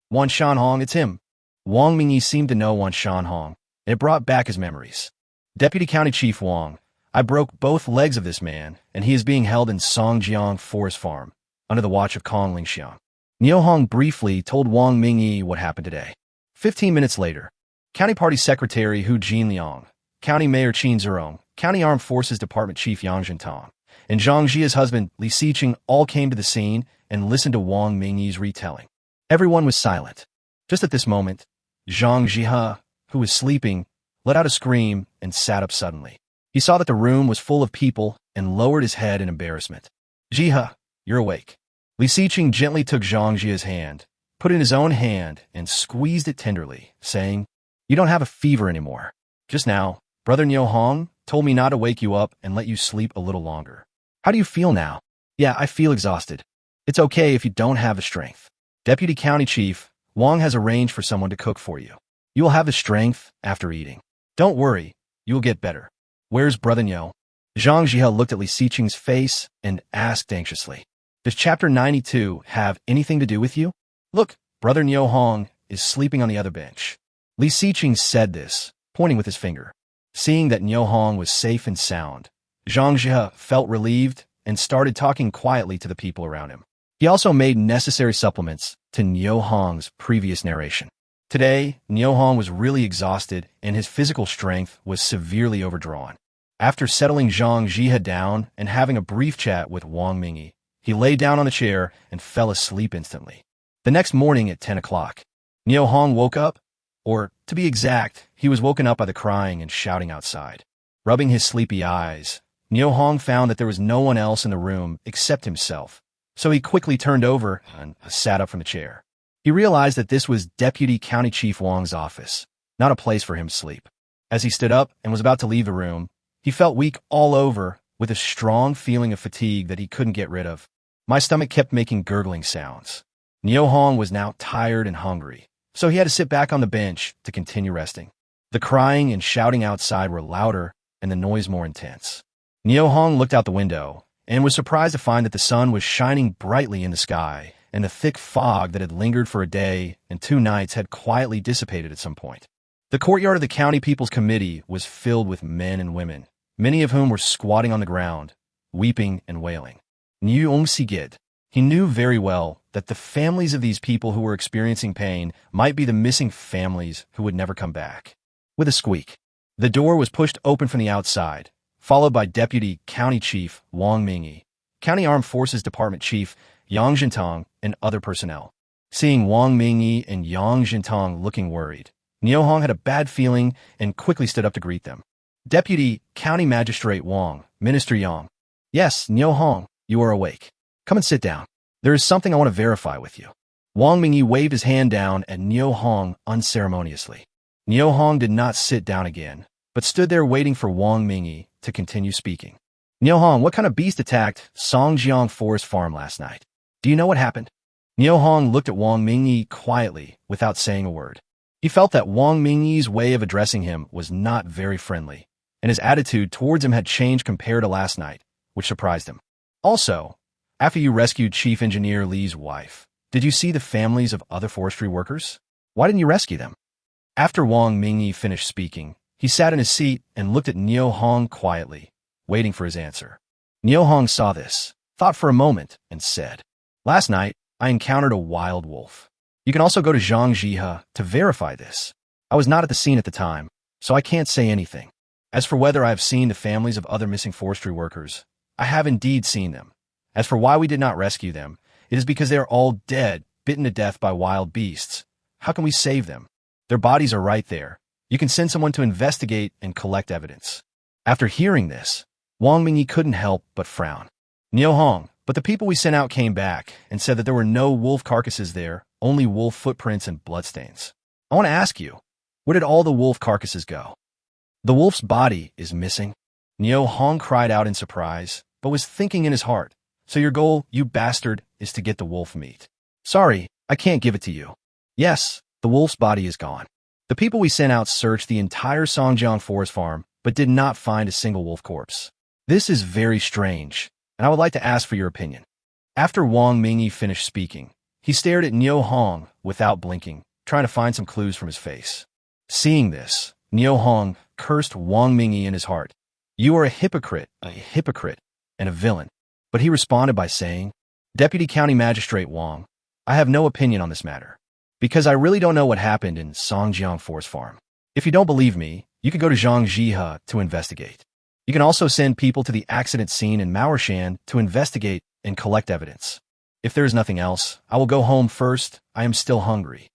Wan Shanhong, it's him. Wang Mingyi seemed to know Wan Shanhong, and it brought back his memories. Deputy County Chief Wang, I broke both legs of this man, and he is being held in Songjiang Forest Farm, under the watch of Kong Lingxiang. Nio Hong briefly told Wang Mingyi what happened today. 15 minutes later, County Party Secretary Hu Jinliang, County Mayor Qin Zerong, County Armed Forces Department Chief Yang Jintong, and Zhang Jie's husband Li Xiqing all came to the scene and listened to Wang Mingyi's retelling. Everyone was silent. Just at this moment, Zhang Jiehe, who was sleeping, let out a scream and sat up suddenly. He saw that the room was full of people and lowered his head in embarrassment. Jiha, you're awake. Li Siqing gently took Zhang Jia's hand, put it in his own hand, and squeezed it tenderly, saying, You don't have a fever anymore. Just now, Brother Niu Hong told me not to wake you up and let you sleep a little longer. How do you feel now? Yeah, I feel exhausted. It's okay if you don't have the strength. Deputy County Chief Wang has arranged for someone to cook for you. You will have the strength after eating. Don't worry, you will get better. Where's Brother Niu? Zhang Jia looked at Li Siqing's face and asked anxiously, Does Chapter 92 have anything to do with you? Look, Brother Niu Hong is sleeping on the other bench. Li Siqing said this, pointing with his finger. Seeing that Niu Hong was safe and sound, Zhang Jia felt relieved and started talking quietly to the people around him. He also made necessary supplements to Niu Hong's previous narration. Today, Niu Hong was really exhausted and his physical strength was severely overdrawn. After settling Zhang Jia down and having a brief chat with Wang Mingyi, he lay down on a chair and fell asleep instantly. The next morning at 10 o'clock, Niu Hong woke up, or to be exact, he was woken up by the crying and shouting outside. Rubbing his sleepy eyes, Niu Hong found that there was no one else in the room except himself, so he quickly turned over and sat up from the chair. He realized that this was Deputy County Chief Wang's office, not a place for him to sleep. As he stood up and was about to leave the room, he felt weak all over with a strong feeling of fatigue that he couldn't get rid of. My stomach kept making gurgling sounds. Niu Hong was now tired and hungry, so he had to sit back on the bench to continue resting. The crying and shouting outside were louder and the noise more intense. Niu Hong looked out the window and was surprised to find that the sun was shining brightly in the sky, and the thick fog that had lingered for a day and 2 nights had quietly dissipated at some point. The courtyard of the County People's Committee was filled with men and women, many of whom were squatting on the ground, weeping and wailing. Niu Sigid. He knew very well that the families of these people who were experiencing pain might be the missing families who would never come back. With a squeak, the door was pushed open from the outside, followed by Deputy County Chief Wang Mingyi, County Armed Forces Department Chief Yang Jintong, and other personnel. Seeing Wang Mingyi and Yang Jintong looking worried, Niu Hong had a bad feeling and quickly stood up to greet them. Deputy County Magistrate Wang, Minister Yang. Yes, Niu Hong, you are awake. Come and sit down. There is something I want to verify with you. Wang Mingyi waved his hand down at Niu Hong unceremoniously. Niu Hong did not sit down again, but stood there waiting for Wang Mingyi to continue speaking. Niu Hong, what kind of beast attacked Songjiang Forest Farm last night? Do you know what happened? Niu Hong looked at Wang Mingyi quietly without saying a word. He felt that Wang Mingyi's way of addressing him was not very friendly, and his attitude towards him had changed compared to last night, which surprised him. Also, after you rescued Chief Engineer Li's wife, did you see the families of other forestry workers? Why didn't you rescue them? After Wang Mingyi finished speaking, he sat in his seat and looked at Niu Hong quietly, waiting for his answer. Niu Hong saw this, thought for a moment, and said, Last night, I encountered a wild wolf. You can also go to Zhang Jia to verify this. I was not at the scene at the time, so I can't say anything. As for whether I have seen the families of other missing forestry workers, I have indeed seen them. As for why we did not rescue them, it is because they are all dead, bitten to death by wild beasts. How can we save them? Their bodies are right there. You can send someone to investigate and collect evidence. After hearing this, Wang Mingyi couldn't help but frown. Niu Hong, but the people we sent out came back and said that there were no wolf carcasses there, only wolf footprints and bloodstains. I want to ask you, where did all the wolf carcasses go? The wolf's body is missing. Niu Hong cried out in surprise, but was thinking in his heart, so your goal, you bastard, is to get the wolf meat. Sorry, I can't give it to you. Yes, the wolf's body is gone. The people we sent out searched the entire Songjiang Forest Farm, but did not find a single wolf corpse. This is very strange, and I would like to ask for your opinion. After Wang Mingyi finished speaking, he stared at Niu Hong without blinking, trying to find some clues from his face. Seeing this, Niu Hong cursed Wang Mingyi in his heart. You are a hypocrite, and a villain. But he responded by saying, Deputy County Magistrate Wang, I have no opinion on this matter, because I really don't know what happened in Songjiang Forest Farm. If you don't believe me, you could go to Zhang Jia to investigate. You can also send people to the accident scene in Maorshan to investigate and collect evidence. If there is nothing else, I will go home first. I am still hungry.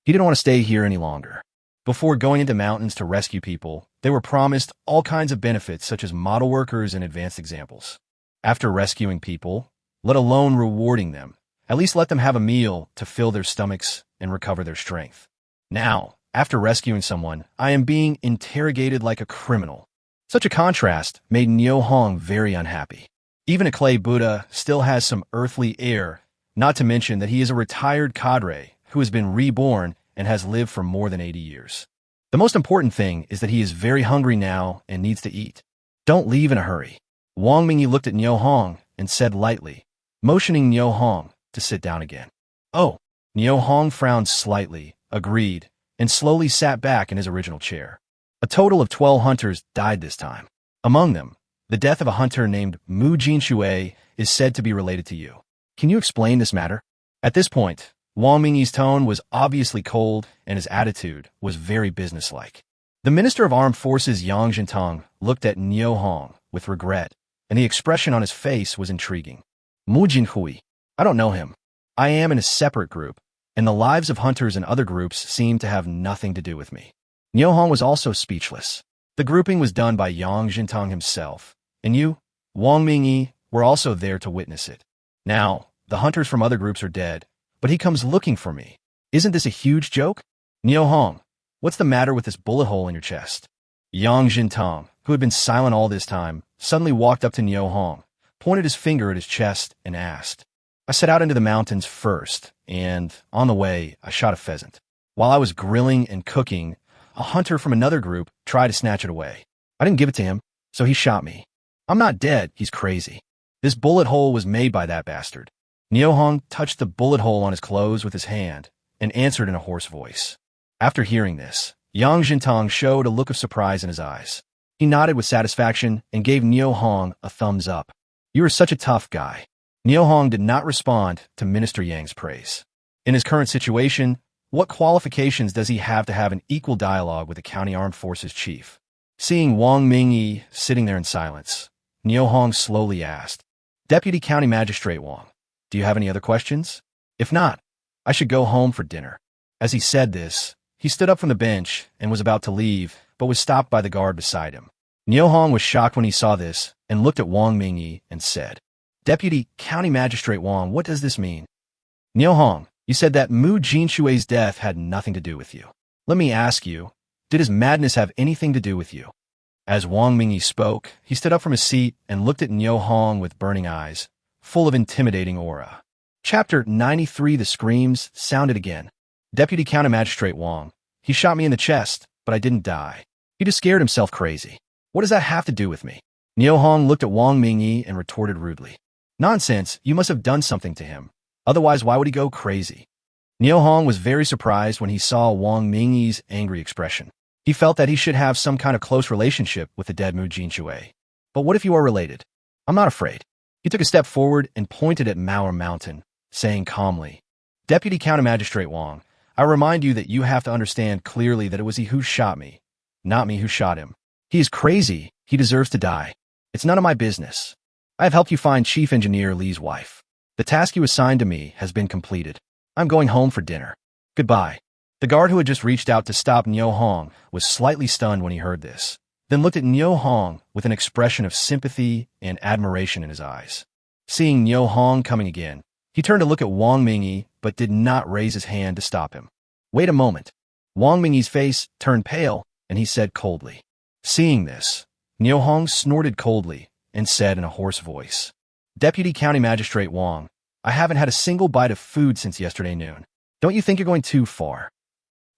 He didn't want to stay here any longer. Before going into mountains to rescue people, they were promised all kinds of benefits such as model workers and advanced examples. After rescuing people, let alone rewarding them, at least let them have a meal to fill their stomachs and recover their strength. Now, after rescuing someone, I am being interrogated like a criminal. Such a contrast made Nyo Hong very unhappy. Even a clay Buddha still has some earthly air, not to mention that he is a retired cadre who has been reborn and has lived for more than 80 years. The most important thing is that he is very hungry now and needs to eat. Don't leave in a hurry. Wang Mingyi looked at Nyo Hong and said lightly, motioning Nyo Hong to sit down again. Oh, Nyo Hong frowned slightly, agreed, and slowly sat back in his original chair. A total of 12 hunters died this time. Among them, the death of a hunter named Mu Jinshui is said to be related to you. Can you explain this matter? At this point, Wang Mingyi's tone was obviously cold and his attitude was very businesslike. The Minister of Armed Forces Yang Jintang looked at Nyo Hong with regret, and the expression on his face was intriguing. Mu Jinhui. I don't know him. I am in a separate group, and the lives of hunters in other groups seem to have nothing to do with me. Nyo Hong was also speechless. The grouping was done by Yang Jintang himself, and you, Wang Mingyi, were also there to witness it. Now, the hunters from other groups are dead, but he comes looking for me. Isn't this a huge joke? Nyo Hong, what's the matter with this bullet hole in your chest? Yang Jintang, who had been silent all this time, suddenly walked up to Nyo Hong, pointed his finger at his chest, and asked, I set out into the mountains first, and, on the way, I shot a pheasant. While I was grilling and cooking, a hunter from another group tried to snatch it away. I didn't give it to him, so he shot me. I'm not dead, he's crazy. This bullet hole was made by that bastard. Nyo Hong touched the bullet hole on his clothes with his hand and answered in a hoarse voice. After hearing this, Yang Jintang showed a look of surprise in his eyes. He nodded with satisfaction and gave Nyo Hong a thumbs up. You are such a tough guy. Nyo Hong did not respond to Minister Yang's praise. In his current situation, what qualifications does he have to have an equal dialogue with the County Armed Forces chief? Seeing Wang Mingyi sitting there in silence, Nyo Hong slowly asked, Deputy County Magistrate Wang, do you have any other questions? If not, I should go home for dinner. As he said this, he stood up from the bench and was about to leave, but was stopped by the guard beside him. Nyo Hong was shocked when he saw this and looked at Wang Mingyi and said, Deputy County Magistrate Wang, what does this mean? Nyo Hong, you said that Mu Jinshui's death had nothing to do with you. Let me ask you, did his madness have anything to do with you? As Wang Mingyi spoke, he stood up from his seat and looked at Nyo Hong with burning eyes, full of intimidating aura. Chapter 93. The screams sounded again. Deputy County Magistrate Wang, he shot me in the chest, but I didn't die. He just scared himself crazy. What does that have to do with me? Nyo Hong looked at Wang Mingyi and retorted rudely. Nonsense, you must have done something to him. Otherwise, why would he go crazy? Nyo Hong was very surprised when he saw Wang Mingyi's angry expression. He felt that he should have some kind of close relationship with the dead Mu Jinshui. But what if you are related? I'm not afraid. He took a step forward and pointed at Mao Mountain, saying calmly, Deputy County Magistrate Wang, I remind you that you have to understand clearly that it was he who shot me, not me who shot him. He is crazy. He deserves to die. It's none of my business. I have helped you find Chief Engineer Li's wife. The task you assigned to me has been completed. I'm going home for dinner. Goodbye. The guard who had just reached out to stop Nyo Hong was slightly stunned when he heard this, then looked at Nyo Hong with an expression of sympathy and admiration in his eyes. Seeing Nyo Hong coming again, he turned to look at Wang Mingyi but did not raise his hand to stop him. Wait a moment. Wang Mingyi's face turned pale and he said coldly. Seeing this, Nyo Hong snorted coldly and said in a hoarse voice, Deputy County Magistrate Wang, I haven't had a single bite of food since yesterday noon. Don't you think you're going too far?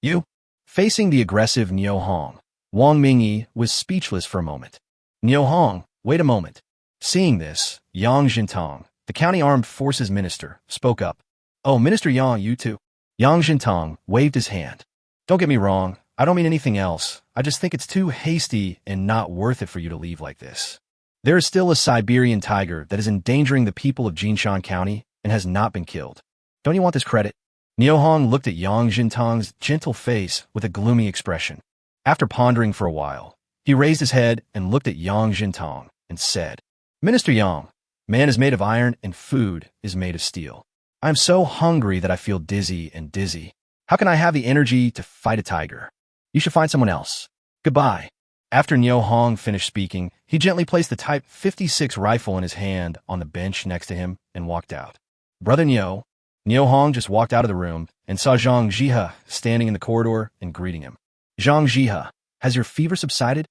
You? Facing the aggressive Nyo Hong, Wang Mingyi was speechless for a moment. Nyo Hong, wait a moment. Seeing this, Yang Jintang, the County Armed Forces Minister, spoke up. Oh, Minister Yang, you too. Yang Jintang waved his hand. Don't get me wrong, I don't mean anything else. I just think it's too hasty and not worth it for you to leave like this. There is still a Siberian tiger that is endangering the people of Jinshan County and has not been killed. Don't you want this credit? Nyo Hong looked at Yang Jintang's gentle face with a gloomy expression. After pondering for a while, he raised his head and looked at Yang Jintang and said, Minister Yang, man is made of iron and food is made of steel. I am so hungry that I feel dizzy and dizzy. How can I have the energy to fight a tiger? You should find someone else. Goodbye. After Niu Hong finished speaking, he gently placed the Type 56 rifle in his hand on the bench next to him and walked out. Brother Niu Hong just walked out of the room and saw Zhang Jihe standing in the corridor and greeting him. Zhang Jihe, has your fever subsided?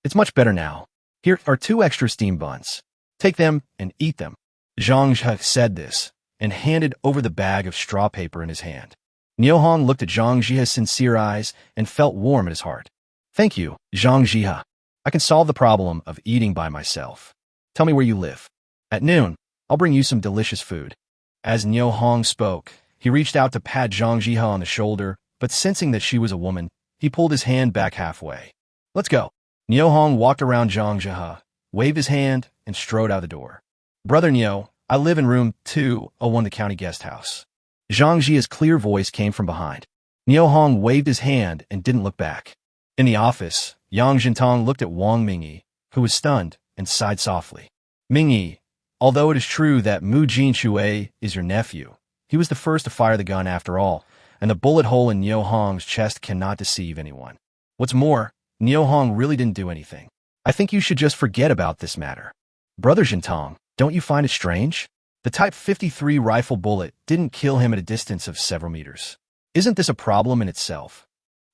It's much better now. Here are 2 extra steam buns. Take them and eat them. Zhang Jihe said this and handed over the bag of straw paper in his hand. Niu Hong looked at Zhang Jihe's sincere eyes and felt warm at his heart. Thank you, Zhang Jihe. I can solve the problem of eating by myself. Tell me where you live. At noon, I'll bring you some delicious food. As Niu Hong spoke, he reached out to pat Zhang Jihe on the shoulder, but sensing that she was a woman, he pulled his hand back halfway. Let's go. Niu Hong walked around Zhang Jihe, waved his hand, and strode out the door. Brother Niu, I live in room 201, the county guest house. Zhang Jihe's clear voice came from behind. Niu Hong waved his hand and didn't look back. In the office, Yang Jintong looked at Wang Mingyi, who was stunned, and sighed softly. Mingyi, although it is true that Mu Jinshui is your nephew, he was the first to fire the gun after all, and the bullet hole in Niu Hong's chest cannot deceive anyone. What's more, Niu Hong really didn't do anything. I think you should just forget about this matter. Brother Jintong, don't you find it strange? The Type 53 rifle bullet didn't kill him at a distance of several meters. Isn't this a problem in itself?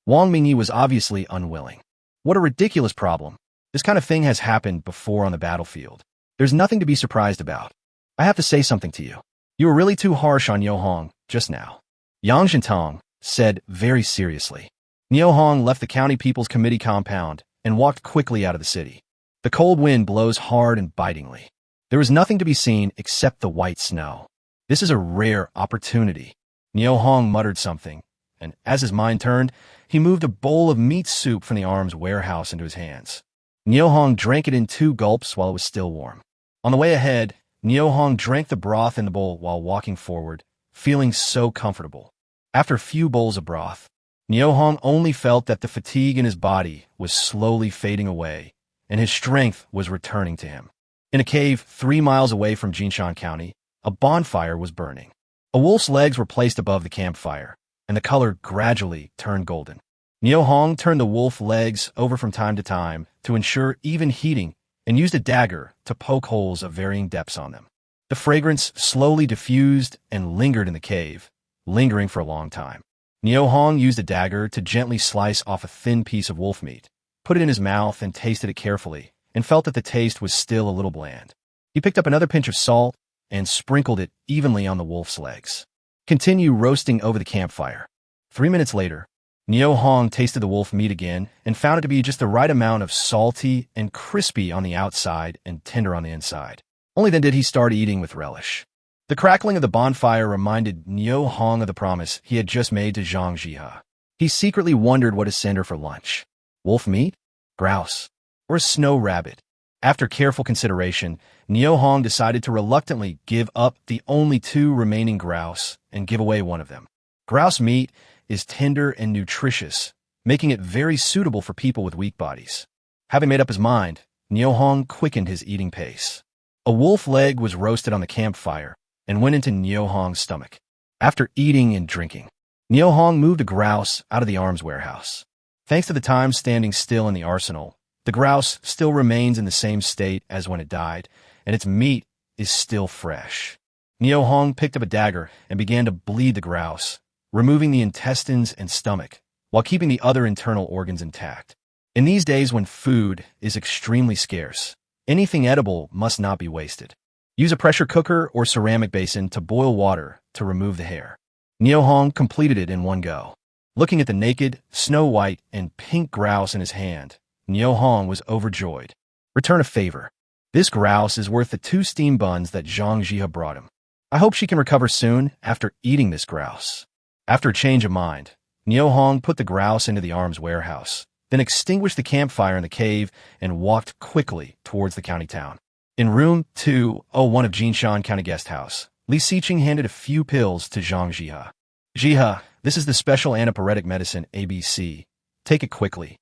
Wang Mingyi was obviously unwilling. What a ridiculous problem. This kind of thing has happened before on the battlefield. There's nothing to be surprised about. I have to say something to you. You were really too harsh on Niu Hong just now. Yang Jintong said very seriously. Niu Hong left the County People's Committee compound and walked quickly out of the city. The cold wind blows hard and bitingly. There was nothing to be seen except the white snow. This is a rare opportunity. Niu Hong muttered something, and as his mind turned, he moved a bowl of meat soup from the arms warehouse into his hands. Niu Hong drank it in 2 gulps while it was still warm. On the way ahead, Niu Hong drank the broth in the bowl while walking forward, feeling so comfortable. After a few bowls of broth, Niu Hong only felt that the fatigue in his body was slowly fading away, and his strength was returning to him. In a cave 3 miles away from Jinshan County, a bonfire was burning. A wolf's legs were placed above the campfire, and the color gradually turned golden. Niu Hong turned the wolf legs over from time to time to ensure even heating and used a dagger to poke holes of varying depths on them. The fragrance slowly diffused and lingered in the cave, lingering for a long time. Niu Hong used a dagger to gently slice off a thin piece of wolf meat, put it in his mouth and tasted it carefully, and felt that the taste was still a little bland. He picked up another pinch of salt and sprinkled it evenly on the wolf's legs. Continue roasting over the campfire. 3 minutes later, Niu Hong tasted the wolf meat again and found it to be just the right amount of salty and crispy on the outside and tender on the inside. Only then did he start eating with relish. The crackling of the bonfire reminded Niu Hong of the promise he had just made to Zhang Jihe. He secretly wondered what to send her for lunch. Wolf meat? Grouse? Or a snow rabbit? After careful consideration, Niu Hong decided to reluctantly give up the only 2 remaining grouse and give away one of them. Grouse meat is tender and nutritious, making it very suitable for people with weak bodies. Having made up his mind, Niu Hong quickened his eating pace. A wolf leg was roasted on the campfire and went into Niu Hong's stomach. After eating and drinking, Niu Hong moved a grouse out of the arms warehouse. Thanks to the time standing still in the arsenal, the grouse still remains in the same state as when it died, and its meat is still fresh. Niu Hong picked up a dagger and began to bleed the grouse, removing the intestines and stomach, while keeping the other internal organs intact. In these days when food is extremely scarce, anything edible must not be wasted. Use a pressure cooker or ceramic basin to boil water to remove the hair. Niu Hong completed it in one go. Looking at the naked, snow-white, and pink grouse in his hand, Niu Hong was overjoyed. Return a favor. This grouse is worth the 2 steam buns that Zhang Jihe brought him. I hope she can recover soon after eating this grouse. After a change of mind, Niu Hong put the grouse into the arms warehouse, then extinguished the campfire in the cave and walked quickly towards the county town. In room 201 of Jinshan County Guest House, Li Xiqing handed a few pills to Zhang Jihe. Jihe, this is the special antipyretic medicine ABC. Take it quickly.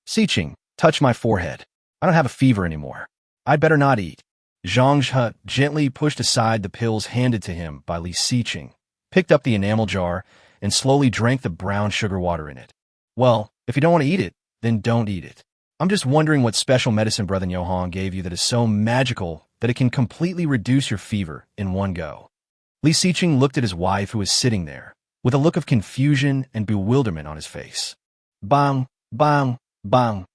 Xiqing, touch my forehead. I don't have a fever anymore. I'd better not eat. Zhang Jihe gently pushed aside the pills handed to him by Li Xiqing, picked up the enamel jar, and slowly drank the brown sugar water in it. Well, If you don't want to eat it, then don't eat it. I'm just wondering what special medicine Brother Nyo Hong gave you that is so magical that it can completely reduce your fever in one go. Li Siqing looked at his wife who was sitting there, with a look of confusion and bewilderment on his face. Bang, bang, bang.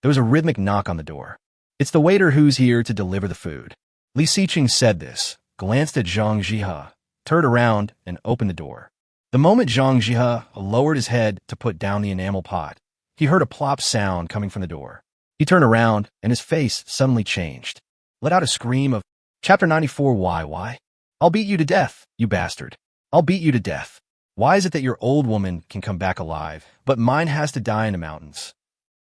There was a rhythmic knock on the door. It's the waiter who's here to deliver the food. Li Siqing said this, glanced at Zhang Jihe, turned around, and opened the door. The moment Zhang Jihe lowered his head to put down the enamel pot, he heard a plop sound coming from the door. He turned around, and his face suddenly changed. Let out a scream of, Chapter 94 Why? I'll beat you to death, you bastard. I'll beat you to death. Why is it that your old woman can come back alive, but mine has to die in the mountains?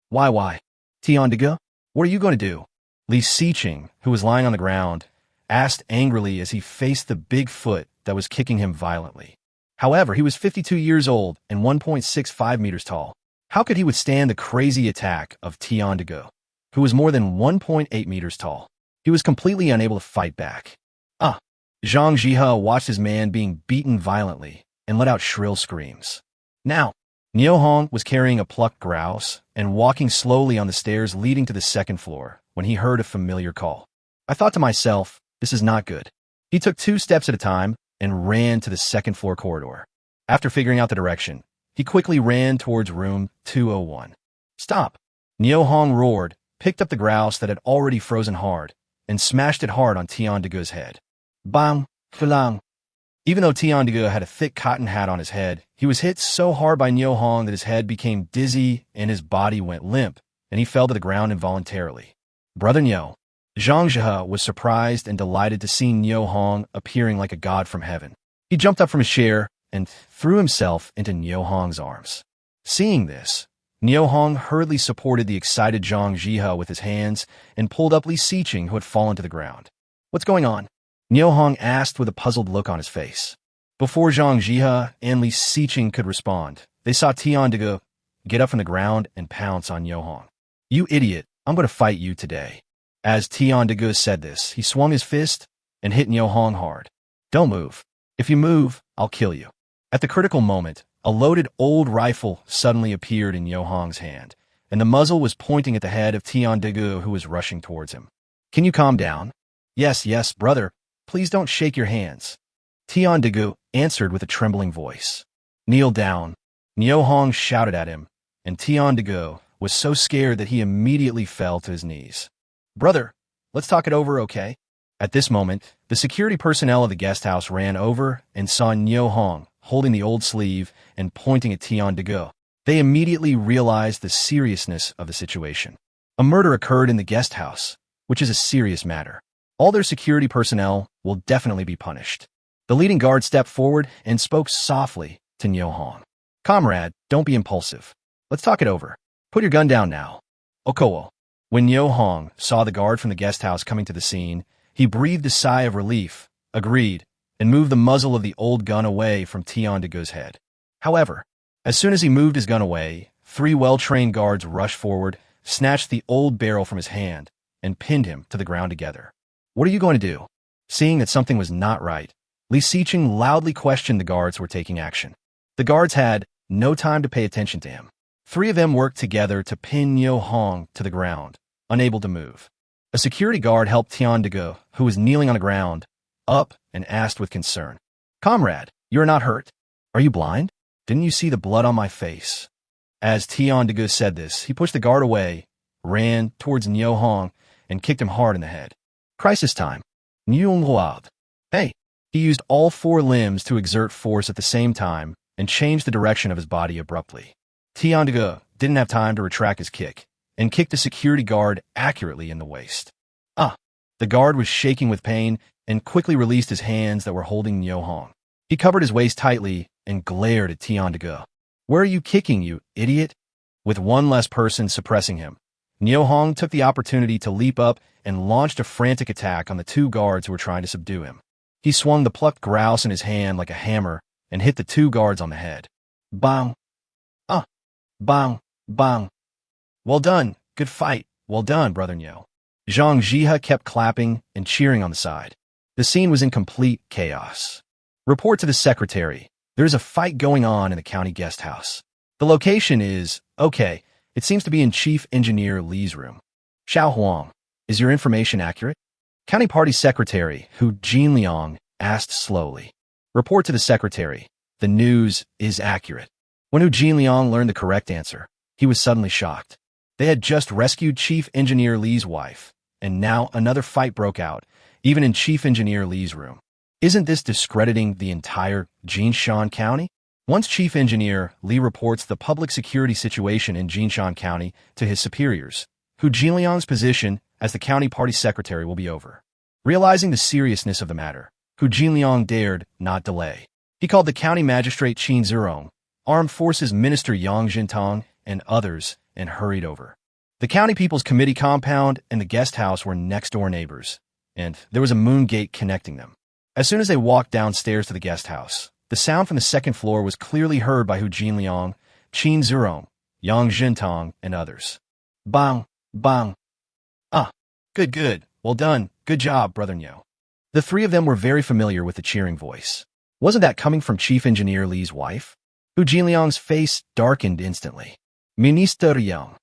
Why? Tian Dege, what are you going to do? Li Siqing, who was lying on the ground, asked angrily as he faced the big foot that was kicking him violently. However, he was 52 years old and 1.65 meters tall. How could he withstand the crazy attack of Tian Dege, who was more than 1.8 meters tall? He was completely unable to fight back. Zhang Jihe watched his man being beaten violently and let out shrill screams. Now, Nyo Hong was carrying a plucked grouse and walking slowly on the stairs leading to the second floor when he heard a familiar call. I thought to myself, this is not good. He took 2 steps at a time and ran to the second floor corridor. After figuring out the direction, he quickly ran towards room 201. Stop! Nyo Hong roared, picked up the grouse that had already frozen hard, and smashed it hard on Tian Dege's head. Bang! Filang! Even though Tian Dege had a thick cotton hat on his head, he was hit so hard by Nyo Hong that his head became dizzy and his body went limp, and he fell to the ground involuntarily. Brother Nyo. Zhang Jihe was surprised and delighted to see Nyo Hong appearing like a god from heaven. He jumped up from his chair and threw himself into Nyo Hong's arms. Seeing this, Nyo Hong hurriedly supported the excited Zhang Jihe with his hands and pulled up Li Siqing, who had fallen to the ground. What's going on? Nyo Hong asked with a puzzled look on his face. Before Zhang Jihe and Li Siqing could respond, they saw Tian Dege get up from the ground and pounce on Nyo Hong. You idiot, I'm going to fight you today. As Tian Dege said this, he swung his fist and hit Nyo Hong hard. Don't move. If you move, I'll kill you. At the critical moment, a loaded old rifle suddenly appeared in Nyo Hong's hand, and the muzzle was pointing at the head of Tian Dege, who was rushing towards him. Can you calm down? Yes, brother. Please don't shake your hands. Tian Dege answered with a trembling voice. Kneel down. Nyo Hong shouted at him, and Tian Dege was so scared that he immediately fell to his knees. Brother, let's talk it over, okay? At this moment, the security personnel of the guest house ran over and saw Nyo Hong holding the old sleeve and pointing at Tian Dege. They immediately realized the seriousness of the situation. A murder occurred in the guest house, which is a serious matter. All their security personnel will definitely be punished. The leading guard stepped forward and spoke softly to Nyo Hong. Comrade, don't be impulsive. Let's talk it over. Put your gun down now. Okowo. When Nyo Hong saw the guard from the guest house coming to the scene, he breathed a sigh of relief, agreed, and moved the muzzle of the old gun away from Tian Dege's head. However, as soon as he moved his gun away, 3 well-trained guards rushed forward, snatched the old barrel from his hand, and pinned him to the ground together. What are you going to do? Seeing that something was not right, Li Siqing loudly questioned the guards who were taking action. The guards had no time to pay attention to him. 3 of them worked together to pin Nyo Hong to the ground, unable to move. A security guard helped Tian Dege, who was kneeling on the ground, up and asked with concern, Comrade, you are not hurt? Are you blind? Didn't you see the blood on my face? As Tian Dege said this, he pushed the guard away, ran towards Nyo Hong, and kicked him hard in the head. Crisis time. Hey! He used all 4 limbs to exert force at the same time and changed the direction of his body abruptly. Tian Dege didn't have time to retract his kick and kicked the security guard accurately in the waist. The guard was shaking with pain and quickly released his hands that were holding Nyo Hong. He covered his waist tightly and glared at Tian Dege. Where are you kicking, you idiot? With one less person suppressing him, Nyo Hong took the opportunity to leap up and launched a frantic attack on the 2 guards who were trying to subdue him. He swung the plucked grouse in his hand like a hammer and hit the 2 guards on the head. Bang! Bang! Bang! Well done! Good fight! Well done, Brother Nyo. Zhang Jihe kept clapping and cheering on the side. The scene was in complete chaos. Report to the secretary. There is a fight going on in the county guest house. The location is, okay, it seems to be in Chief Engineer Lee's room. Xiao Huang, is your information accurate? County Party Secretary Hu Jinliang asked slowly. Report to the secretary. The news is accurate. When Hu Jinliang learned the correct answer, he was suddenly shocked. They had just rescued Chief Engineer Lee's wife, and now another fight broke out, even in Chief Engineer Lee's room. Isn't this discrediting the entire Jinshan County? Once Chief Engineer Lee reports the public security situation in Jinshan County to his superiors, Hu Jinliang's position as the county party secretary will be over. Realizing the seriousness of the matter, Hu Jinliang dared not delay. He called the county magistrate Qin Zirong, Armed Forces Minister Yang Jintang, and others, and hurried over. The County People's Committee compound and the guest house were next-door neighbors, and there was a moon gate connecting them. As soon as they walked downstairs to the guest house, the sound from the second floor was clearly heard by Hu Jinliang, Qin Zirong, Yang Jintang, and others. Bang, bang. Ah, good, well done, good job, Brother Nyo. The three of them were very familiar with the cheering voice. Wasn't that coming from Chief Engineer Lee's wife? Hu Jinliang's face darkened instantly. Minister Yang.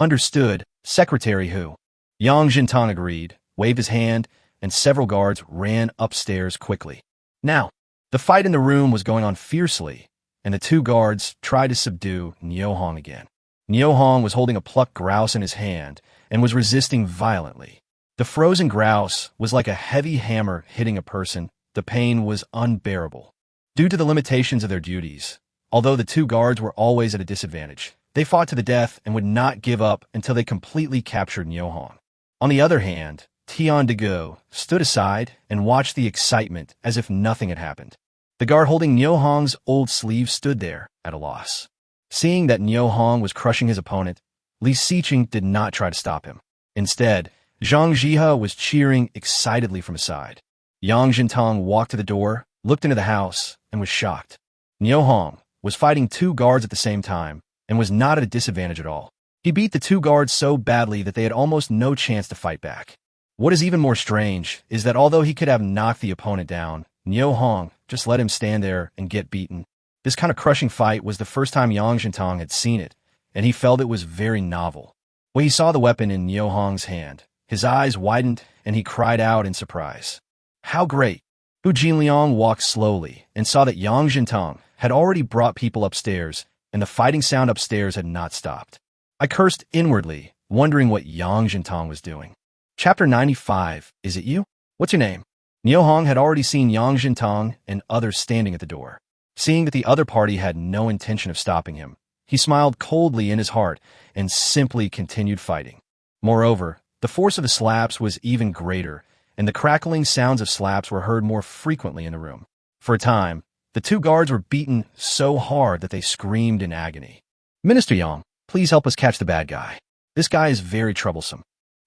Understood, Secretary Hu. Yang Jintang agreed, waved his hand, and several guards ran upstairs quickly. Now, the fight in the room was going on fiercely, and the two guards tried to subdue Niu Hong again. Niu Hong was holding a plucked grouse in his hand and was resisting violently. The frozen grouse was like a heavy hammer hitting a person. The pain was unbearable. Due to the limitations of their duties, although the two guards were always at a disadvantage, they fought to the death and would not give up until they completely captured Niu Hong. On the other hand, Tian Dego stood aside and watched the excitement as if nothing had happened. The guard holding Niu Hong's old sleeve stood there at a loss. Seeing that Niu Hong was crushing his opponent, Li Xiqing did not try to stop him. Instead, Zhang Jihe was cheering excitedly from his side. Yang Jintang walked to the door, looked into the house, and was shocked. Niu Hong was fighting two guards at the same time and was not at a disadvantage at all. He beat the two guards so badly that they had almost no chance to fight back. What is even more strange is that although he could have knocked the opponent down, Niu Hong just let him stand there and get beaten. This kind of crushing fight was the first time Yang Jintang had seen it, and he felt it was very novel. When he saw the weapon in Niu Hong's hand, his eyes widened and he cried out in surprise. How great! Hu Jinliang walked slowly and saw that Yang Jintang had already brought people upstairs, and the fighting sound upstairs had not stopped. I cursed inwardly, wondering what Yang Jintang was doing. Chapter 95, is it you? What's your name? Niu Hong had already seen Yang Jintang and others standing at the door. Seeing that the other party had no intention of stopping him, he smiled coldly in his heart and simply continued fighting. Moreover, the force of the slaps was even greater, and the crackling sounds of slaps were heard more frequently in the room. For a time, the two guards were beaten so hard that they screamed in agony. Minister Yang, please help us catch the bad guy. This guy is very troublesome.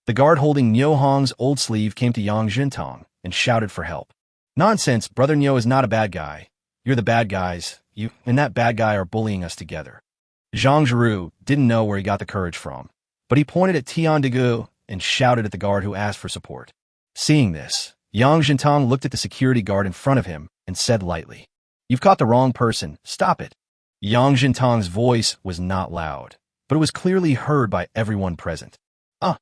The guard holding Niu Hong's old sleeve came to Yang Jintang and shouted for help. Nonsense, Brother Niu is not a bad guy. You're the bad guys. You and that bad guy are bullying us together. Zhang Zhiru didn't know where he got the courage from, but he pointed at Tian Degu and shouted at the guard who asked for support. Seeing this, Yang Jintang looked at the security guard in front of him and said lightly, "You've caught the wrong person. Stop it." Yang Jintang's voice was not loud, but it was clearly heard by everyone present. "Ah!"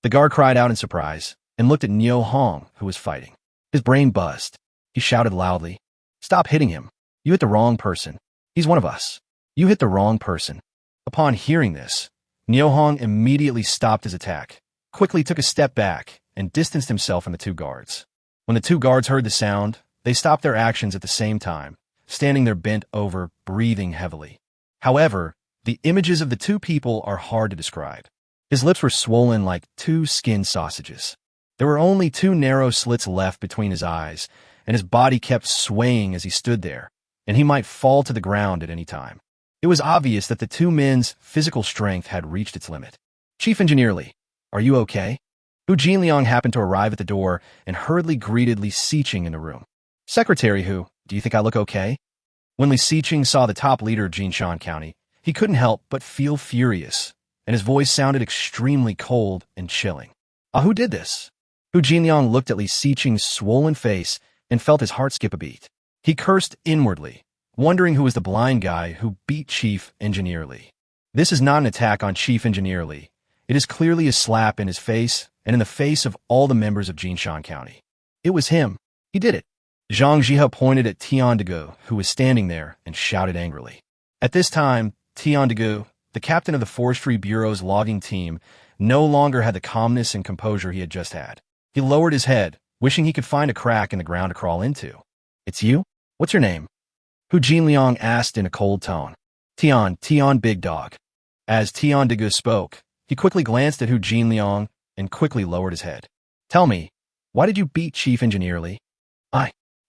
The guard cried out in surprise and looked at Niu Hong, who was fighting. His brain buzzed. He shouted loudly, "Stop hitting him. You hit the wrong person. He's one of us. You hit the wrong person." Upon hearing this, Niu Hong immediately stopped his attack, quickly took a step back, and distanced himself from the two guards. When the two guards heard the sound, they stopped their actions at the same time, standing there bent over, breathing heavily. However, the images of the two people are hard to describe. His lips were swollen like two skinned sausages. There were only two narrow slits left between his eyes, and his body kept swaying as he stood there, and he might fall to the ground at any time. It was obvious that the two men's physical strength had reached its limit. "Chief Engineer Lee, are you okay?" Hu Jinliang happened to arrive at the door and hurriedly greeted Li Xiqing in the room. "Secretary Hu, do you think I look okay?" When Li Xiqing saw the top leader of Jinshan County, he couldn't help but feel furious, and his voice sounded extremely cold and chilling. Who did this?" Hu Jinliang looked at Li Xiqing's swollen face and felt his heart skip a beat. He cursed inwardly, wondering who was the blind guy who beat Chief Engineer Lee. This is not an attack on Chief Engineer Lee. It is clearly a slap in his face and in the face of all the members of Jinshan County. It was him. He did it. Zhang Jihe pointed at Tian Degu, who was standing there, and shouted angrily. At this time, Tian Degu, the captain of the Forestry Bureau's logging team, no longer had the calmness and composure he had just had. He lowered his head, wishing he could find a crack in the ground to crawl into. It's you? What's your name? Hu Jinliang asked in a cold tone. Tian Big Dog. As Tian Degu spoke, he quickly glanced at Hu Jinliang and quickly lowered his head. Tell me, why did you beat Chief Engineer Lee?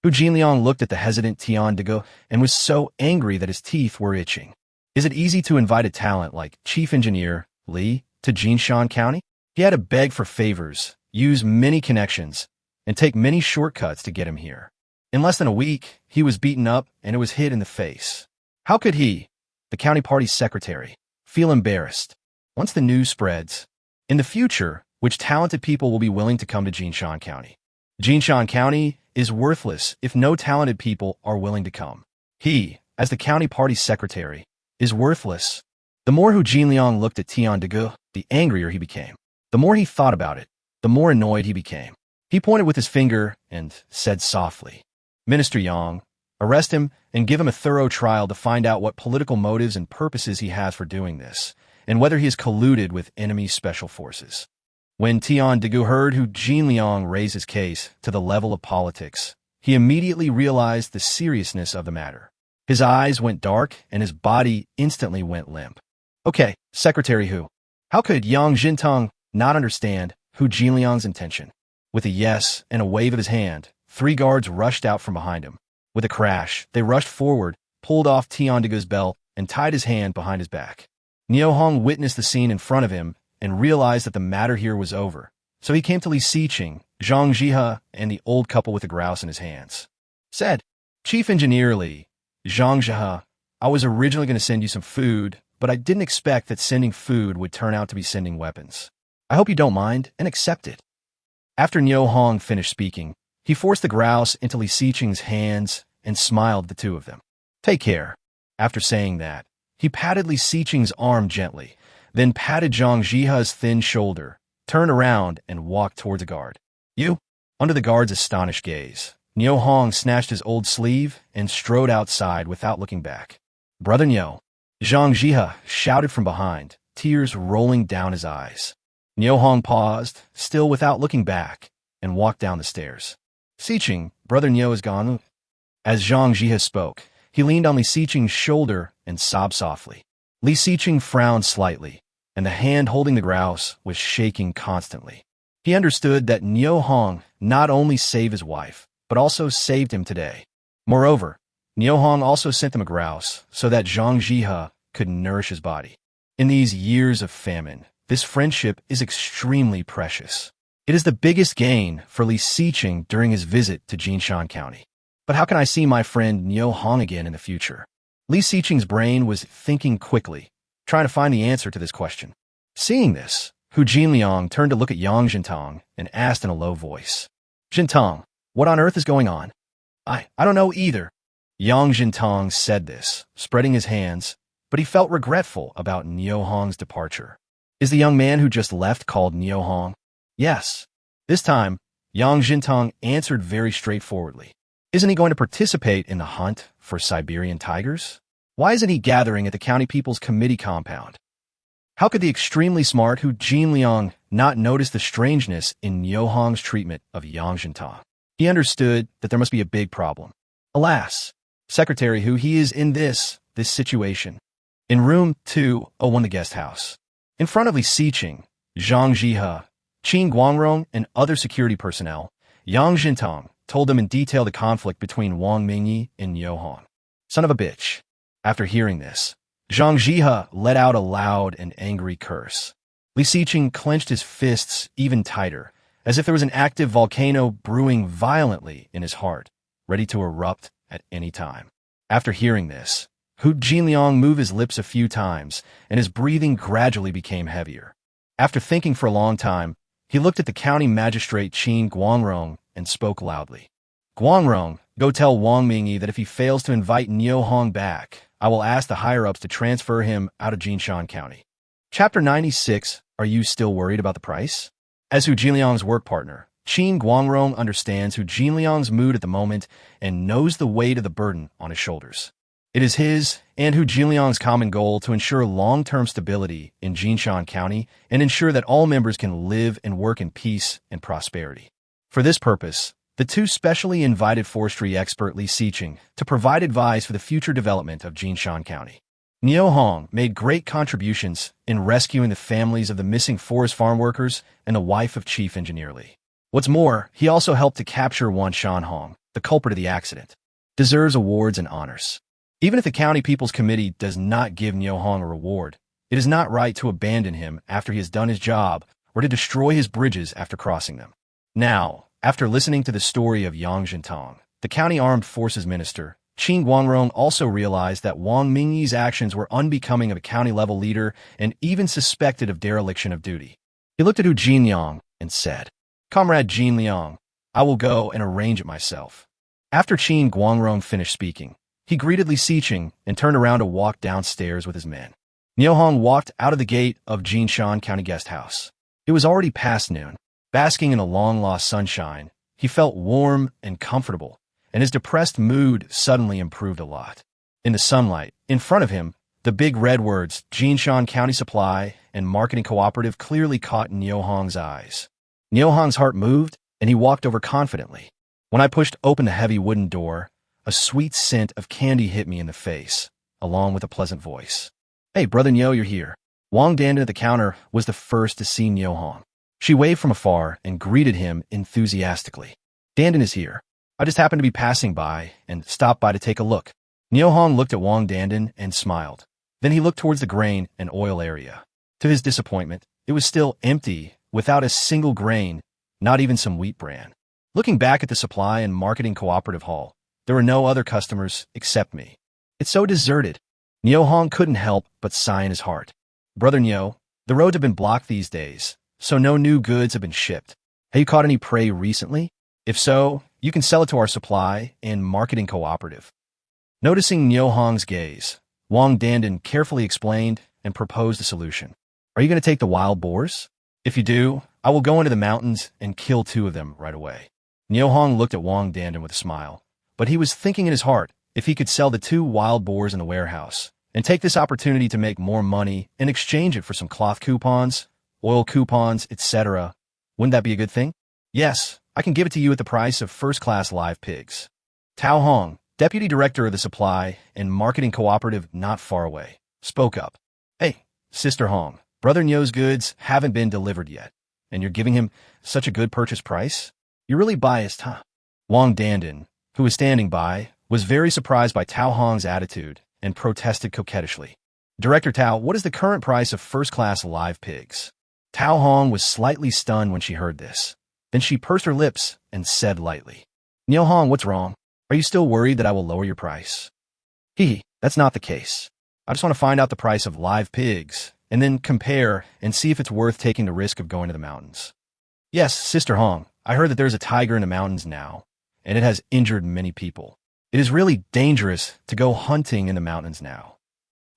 Hu Jinliang looked at the hesitant Tian Degu and was so angry that his teeth were itching. Is it easy to invite a talent like Chief Engineer Lee to Jinshan County? He had to beg for favors, use many connections, and take many shortcuts to get him here. In less than a week, he was beaten up and it was hit in the face. How could he, the county party secretary, feel embarrassed? Once the news spreads, in the future, which talented people will be willing to come to Jinshan County? Jinshan County is worthless if no talented people are willing to come. He, as the county party secretary, is worthless. The more Hu Jinliang looked at Tian Degu, the angrier he became. The more he thought about it, the more annoyed he became. He pointed with his finger and said softly, Minister Yang, arrest him and give him a thorough trial to find out what political motives and purposes he has for doing this, and whether he has colluded with enemy special forces. When Tian Degu heard Hu Jinliang raise his case to the level of politics, he immediately realized the seriousness of the matter. His eyes went dark and his body instantly went limp. Okay, Secretary Hu. How could Yang Jintang not understand Hu Jinliang's intention? With a yes and a wave of his hand, 3 guards rushed out from behind him. With a crash, they rushed forward, pulled off Tian Degu's belt, and tied his hand behind his back. Niu Hong witnessed the scene in front of him and realized that the matter here was over. So he came to Li Siqing, Zhang Jihe, and the old couple with the grouse in his hands. Said, Chief Engineer Li, Zhang Jihe, I was originally going to send you some food, but I didn't expect that sending food would turn out to be sending weapons. I hope you don't mind and accept it. After Niu Hong finished speaking, he forced the grouse into Li Siqing's hands and smiled at the two of them. Take care. After saying that, he patted Li Siqing's arm gently, then patted Zhang Jihe's thin shoulder, turned around, and walked towards a guard. You? Under the guard's astonished gaze, Niu Hong snatched his old sleeve and strode outside without looking back. Brother Niu, Zhang Jihe shouted from behind, tears rolling down his eyes. Niu Hong paused, still without looking back, and walked down the stairs. Siqing, Brother Niu is gone. As Zhang Jihe spoke, he leaned on Li Siqing's shoulder and sobbed softly. Li Siqing frowned slightly, and the hand holding the grouse was shaking constantly. He understood that Niu Hong not only saved his wife, but also saved him today. Moreover, Niu Hong also sent them a grouse so that Zhang Jihe could nourish his body. In these years of famine, this friendship is extremely precious. It is the biggest gain for Li Siqing during his visit to Jinshan County. But how can I see my friend Niu Hong again in the future? Li Siqing's brain was thinking quickly, trying to find the answer to this question. Seeing this, Hu Jinliang turned to look at Yang Jintang and asked in a low voice, Jintang, what on earth is going on? I don't know either. Yang Jintang said this, spreading his hands, but he felt regretful about Niu Hong's departure. Is the young man who just left called Niu Hong? Yes. This time, Yang Jintang answered very straightforwardly. Isn't he going to participate in the hunt for Siberian tigers? Why isn't he gathering at the County People's Committee compound? How could the extremely smart Hu Jinliang not notice the strangeness in Niu Hong's treatment of Yang Jintang? He understood that there must be a big problem. Alas, Secretary Hu, he is in this situation. In room 201, the guest house. In front of Li Siqing, Zhang Jihe, Qin Guangrong, and other security personnel, Yang Jintang told them in detail the conflict between Wang Mingyi and Niu Hong. Son of a bitch. After hearing this, Zhang Jihe let out a loud and angry curse. Li Siqing clenched his fists even tighter, as if there was an active volcano brewing violently in his heart, ready to erupt at any time. After hearing this, Hu Jinliang moved his lips a few times, and his breathing gradually became heavier. After thinking for a long time, he looked at the county magistrate Qin Guangrong and spoke loudly. Guangrong, Go tell Wang Mingyi that if he fails to invite Niu Hong back, I will ask the higher-ups to transfer him out of Jinshan County. Chapter 96. Are you still worried about the price? As Hu Jinliang's work partner, Qin Guangrong understands Hu Jinliang's mood at the moment and knows the weight of the burden on his shoulders. It is his and Hu Jinliang's common goal to ensure long-term stability in Jinshan County and ensure that all members can live and work in peace and prosperity. For this purpose, the two specially invited forestry expert Li Xiqing to provide advice for the future development of Jinshan County. Niu Hong made great contributions in rescuing the families of the missing forest farm workers and the wife of Chief Engineer Li. What's more, he also helped to capture Wan Shanhong, the culprit of the accident. Deserves awards and honors. Even if the County People's Committee does not give Niu Hong a reward, it is not right to abandon him after he has done his job or to destroy his bridges after crossing them. Now, after listening to the story of Yang Jintong, the County Armed Forces Minister, Qin Guangrong also realized that Wang Mingyi's actions were unbecoming of a county-level leader and even suspected of dereliction of duty. He looked at Hu Jinliang and said, "Comrade Jinliang, I will go and arrange it myself." After Qin Guangrong finished speaking, he greeted Li Xiqing and turned around to walk downstairs with his men. Niu Hong walked out of the gate of Jinshan County Guest House. It was already past noon. Basking in the long-lost sunshine, he felt warm and comfortable, and his depressed mood suddenly improved a lot. In the sunlight, in front of him, the big red words, Jinshan County Supply and Marketing Cooperative, clearly caught Niu Hong's eyes. Niu Hong's heart moved, and he walked over confidently. When I pushed open the heavy wooden door, a sweet scent of candy hit me in the face, along with a pleasant voice. "Hey, Brother Niu, you're here." Wang Dandan at the counter was the first to see Niu Hong. She waved from afar and greeted him enthusiastically. "Dandan is here. I just happened to be passing by and stopped by to take a look." Niu Hong looked at Wang Dandan and smiled. Then he looked towards the grain and oil area. To his disappointment, it was still empty, without a single grain, not even some wheat bran. Looking back at the supply and marketing cooperative hall, there were no other customers except me. "It's so deserted." Niu Hong couldn't help but sigh in his heart. "Brother Niu, the roads have been blocked these days, so no new goods have been shipped. Have you caught any prey recently? If so, you can sell it to our supply and marketing cooperative." Noticing Niu Hong's gaze, Wang Dandan carefully explained and proposed a solution. "Are you going to take the wild boars? If you do, I will go into the mountains and kill 2 of them right away." Niu Hong looked at Wang Dandan with a smile, but he was thinking in his heart if he could sell the 2 wild boars in the warehouse and take this opportunity to make more money and exchange it for some cloth coupons, oil coupons, etc. Wouldn't that be a good thing? "Yes, I can give it to you at the price of first-class live pigs." Tao Hong, deputy director of the supply and marketing cooperative not far away, spoke up. "Hey, Sister Hong, Brother Niu's goods haven't been delivered yet, and you're giving him such a good purchase price? You're really biased, huh?" Wang Dandan, who was standing by, was very surprised by Tao Hong's attitude and protested coquettishly. "Director Tao, what is the current price of first-class live pigs?" Tao Hong was slightly stunned when she heard this. Then she pursed her lips and said lightly, "Niu Hong, what's wrong? Are you still worried that I will lower your price?" That's not the case. I just want to find out the price of live pigs, and then compare and see if it's worth taking the risk of going to the mountains." "Yes, Sister Hong, I heard that there's a tiger in the mountains now, and it has injured many people. It is really dangerous to go hunting in the mountains now."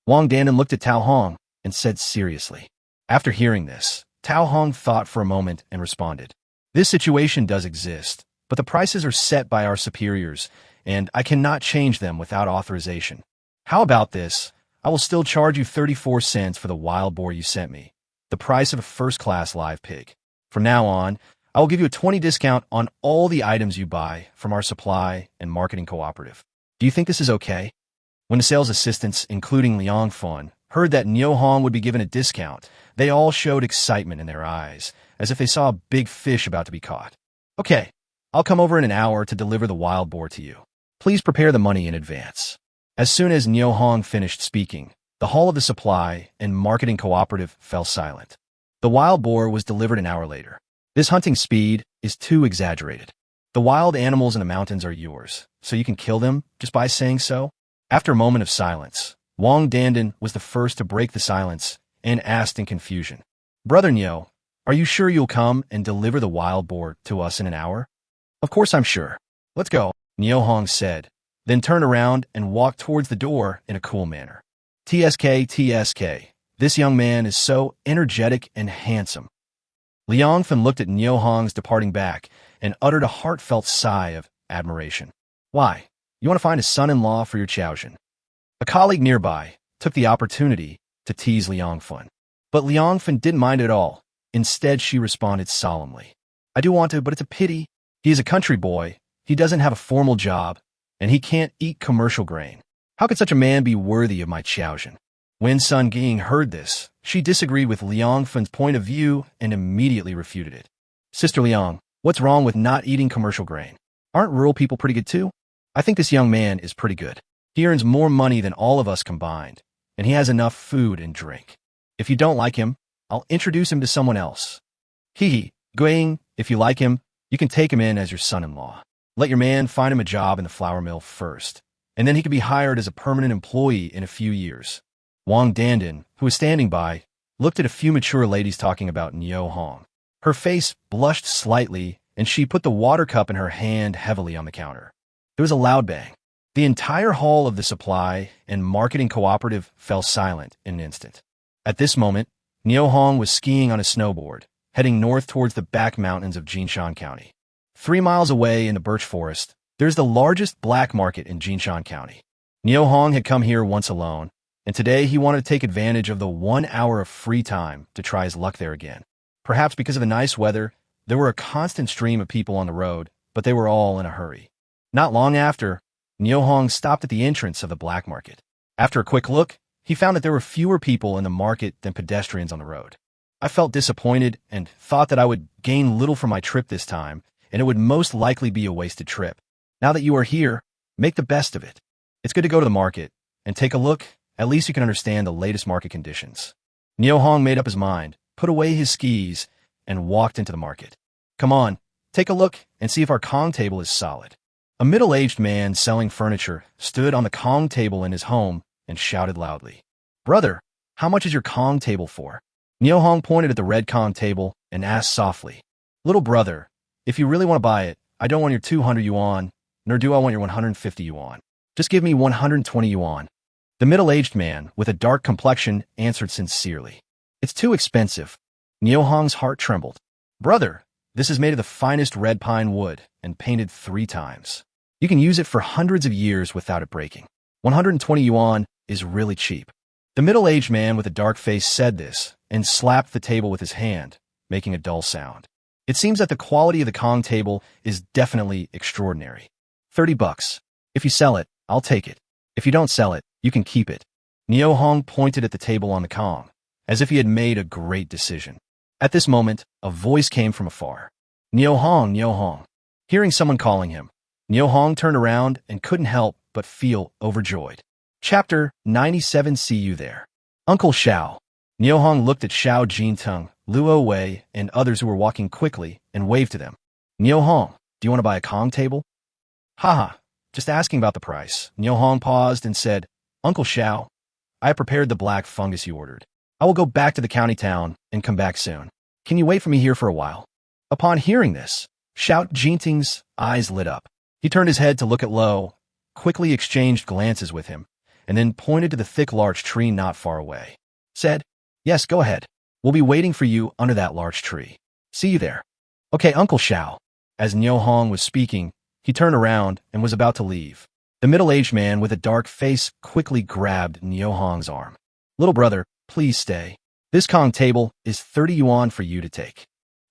Wang Dandan looked at Tao Hong and said seriously. After hearing this, Tao Hong thought for a moment and responded, "This situation does exist, but the prices are set by our superiors, and I cannot change them without authorization. How about this? I will still charge you 34 cents for the wild boar you sent me, the price of a first-class live pig. From now on, I will give you a 20% discount on all the items you buy from our supply and marketing cooperative. Do you think this is okay?" When the sales assistants, including Liang Fun, heard that Niu Hong would be given a discount, they all showed excitement in their eyes, as if they saw a big fish about to be caught. "Okay, I'll come over in an hour to deliver the wild boar to you. Please prepare the money in advance." As soon as Niu Hong finished speaking, the hall of the supply and marketing cooperative fell silent. The wild boar was delivered an hour later. This hunting speed is too exaggerated. The wild animals in the mountains are yours, so you can kill them just by saying so. After a moment of silence, Wang Dandan was the first to break the silence and asked in confusion, "Brother Niu, are you sure you'll come and deliver the wild boar to us in an hour?" "Of course I'm sure. Let's go." Niu Hong said, then turned around and walked towards the door in a cool manner. TSK, TSK. This young man is so energetic and handsome. Liang Fen looked at Niu Hong's departing back and uttered a heartfelt sigh of admiration. Why? You want to find a son-in-law for your Chaozhen? A colleague nearby took the opportunity to tease Liang Fen. But Liang Fen didn't mind at all. Instead, she responded solemnly. I do want to, but it's a pity. He is a country boy. He doesn't have a formal job, and he can't eat commercial grain. How could such a man be worthy of my Chaozhen? When Sun Ging heard this, she disagreed with Liang Fen's point of view and immediately refuted it. Sister Liang, what's wrong with not eating commercial grain? Aren't rural people pretty good too? I think this young man is pretty good. He earns more money than all of us combined, and he has enough food and drink. If you don't like him, I'll introduce him to someone else. Hee, Guiying, if you like him, you can take him in as your son-in-law. Let your man find him a job in the flour mill first, and then he can be hired as a permanent employee in a few years. Wang Dandan, who was standing by, looked at a few mature ladies talking about Niu Hong. Her face blushed slightly, and she put the water cup in her hand heavily on the counter. There was a loud bang. The entire hall of the supply and marketing cooperative fell silent in an instant. At this moment, Niu Hong was skiing on a snowboard, heading north towards the back mountains of Jinshan County. 3 miles away in the birch forest, there's the largest black market in Jinshan County. Niu Hong had come here once alone, and today he wanted to take advantage of the 1 hour of free time to try his luck there again. Perhaps because of the nice weather, there were a constant stream of people on the road, but they were all in a hurry. Not long after, Niu Hong stopped at the entrance of the black market. After a quick look, he found that there were fewer people in the market than pedestrians on the road. I felt disappointed and thought that I would gain little from my trip this time, and it would most likely be a wasted trip. Now that you are here, make the best of it. It's good to go to the market and take a look. At least you can understand the latest market conditions. Niu Hong made up his mind, put away his skis, and walked into the market. Come on, take a look and see if our Kong table is solid. A middle-aged man selling furniture stood on the Kong table in his home and shouted loudly. Brother, how much is your Kong table for? Niu Hong pointed at the red Kong table and asked softly, Little brother, if you really want to buy it, I don't want your 200 yuan, nor do I want your 150 yuan. Just give me 120 yuan. The middle-aged man, with a dark complexion, answered sincerely. It's too expensive. Niu Hong's heart trembled. Brother, this is made of the finest red pine wood and painted 3 times. You can use it for hundreds of years without it breaking. 120 yuan is really cheap. The middle-aged man with a dark face said this and slapped the table with his hand, making a dull sound. It seems that the quality of the Kong table is definitely extraordinary. 30 bucks. If you sell it, I'll take it. If you don't sell it, you can keep it. Niu Hong pointed at the table on the Kong, as if he had made a great decision. At this moment, a voice came from afar. Niu Hong, Niu Hong. Hearing someone calling him, Niu Hong turned around and couldn't help but feel overjoyed. Chapter 97. See you there. Uncle Xiao. Niu Hong looked at Xiao Jinteng, Luo Wei, and others who were walking quickly and waved to them. Niu Hong, do you want to buy a Kong table? Haha, just asking about the price. Niu Hong paused and said, Uncle Xiao, I have prepared the black fungus you ordered. I will go back to the county town and come back soon. Can you wait for me here for a while? Upon hearing this, Xiao Jinteng's eyes lit up. He turned his head to look at Lo, quickly exchanged glances with him, and then pointed to the thick larch tree not far away. Said, Yes, go ahead. We'll be waiting for you under that large tree. See you there. Okay, Uncle Xiao. As Niu Hong was speaking, he turned around and was about to leave. The middle-aged man with a dark face quickly grabbed Niu Hong's arm. Little brother, please stay. This Kong table is 30 yuan for you to take.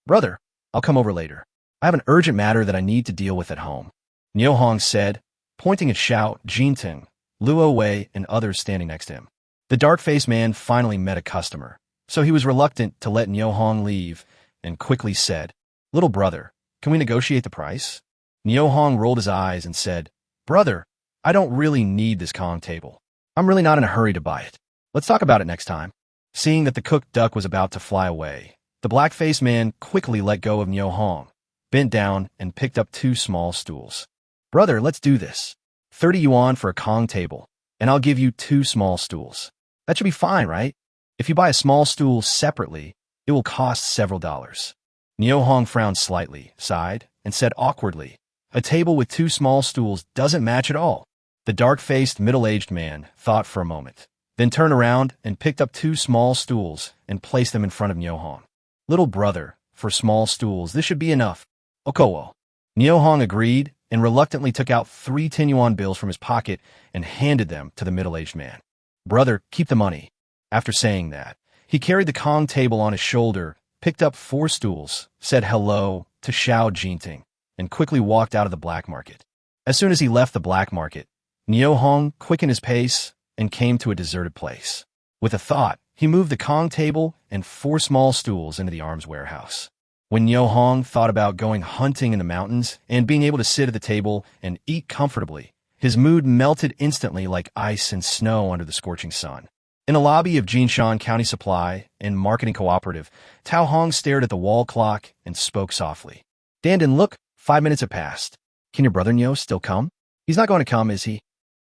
Brother, I'll come over later. I have an urgent matter that I need to deal with at home. Niu Hong said, pointing at Xiao Jinteng, Luo Wei, and others standing next to him. The dark-faced man finally met a customer, so he was reluctant to let Niu Hong leave and quickly said, Little brother, can we negotiate the price? Niu Hong rolled his eyes and said, Brother, I don't really need this Kong table. I'm really not in a hurry to buy it. Let's talk about it next time. Seeing that the cooked duck was about to fly away, the black-faced man quickly let go of Niu Hong, bent down, and picked up 2 small stools. Brother, let's do this. 30 yuan for a Kong table, and I'll give you 2 small stools. That should be fine, right? If you buy a small stool separately, it will cost several dollars. Niu Hong frowned slightly, sighed, and said awkwardly, A table with two small stools doesn't match at all. The dark-faced, middle-aged man thought for a moment, then turned around and picked up two small stools and placed them in front of Nyo Hong. Little brother, for small stools, this should be enough. Okowo. Nyo Hong agreed and reluctantly took out 3 10-yuan bills from his pocket and handed them to the middle-aged man. Brother, keep the money. After saying that, he carried the Kong table on his shoulder, picked up 4 stools, said hello to Xiao Jinting, and quickly walked out of the black market. As soon as he left the black market, Nyo Hong quickened his pace and came to a deserted place. With a thought, he moved the Kong table and 4 small stools into the arms warehouse. When Nyo Hong thought about going hunting in the mountains and being able to sit at the table and eat comfortably, his mood melted instantly like ice and snow under the scorching sun. In the lobby of Jinshan County Supply and Marketing Cooperative, Tao Hong stared at the wall clock and spoke softly. Dandan, look, 5 minutes have passed. Can your brother Nyo still come? He's not going to come, is he?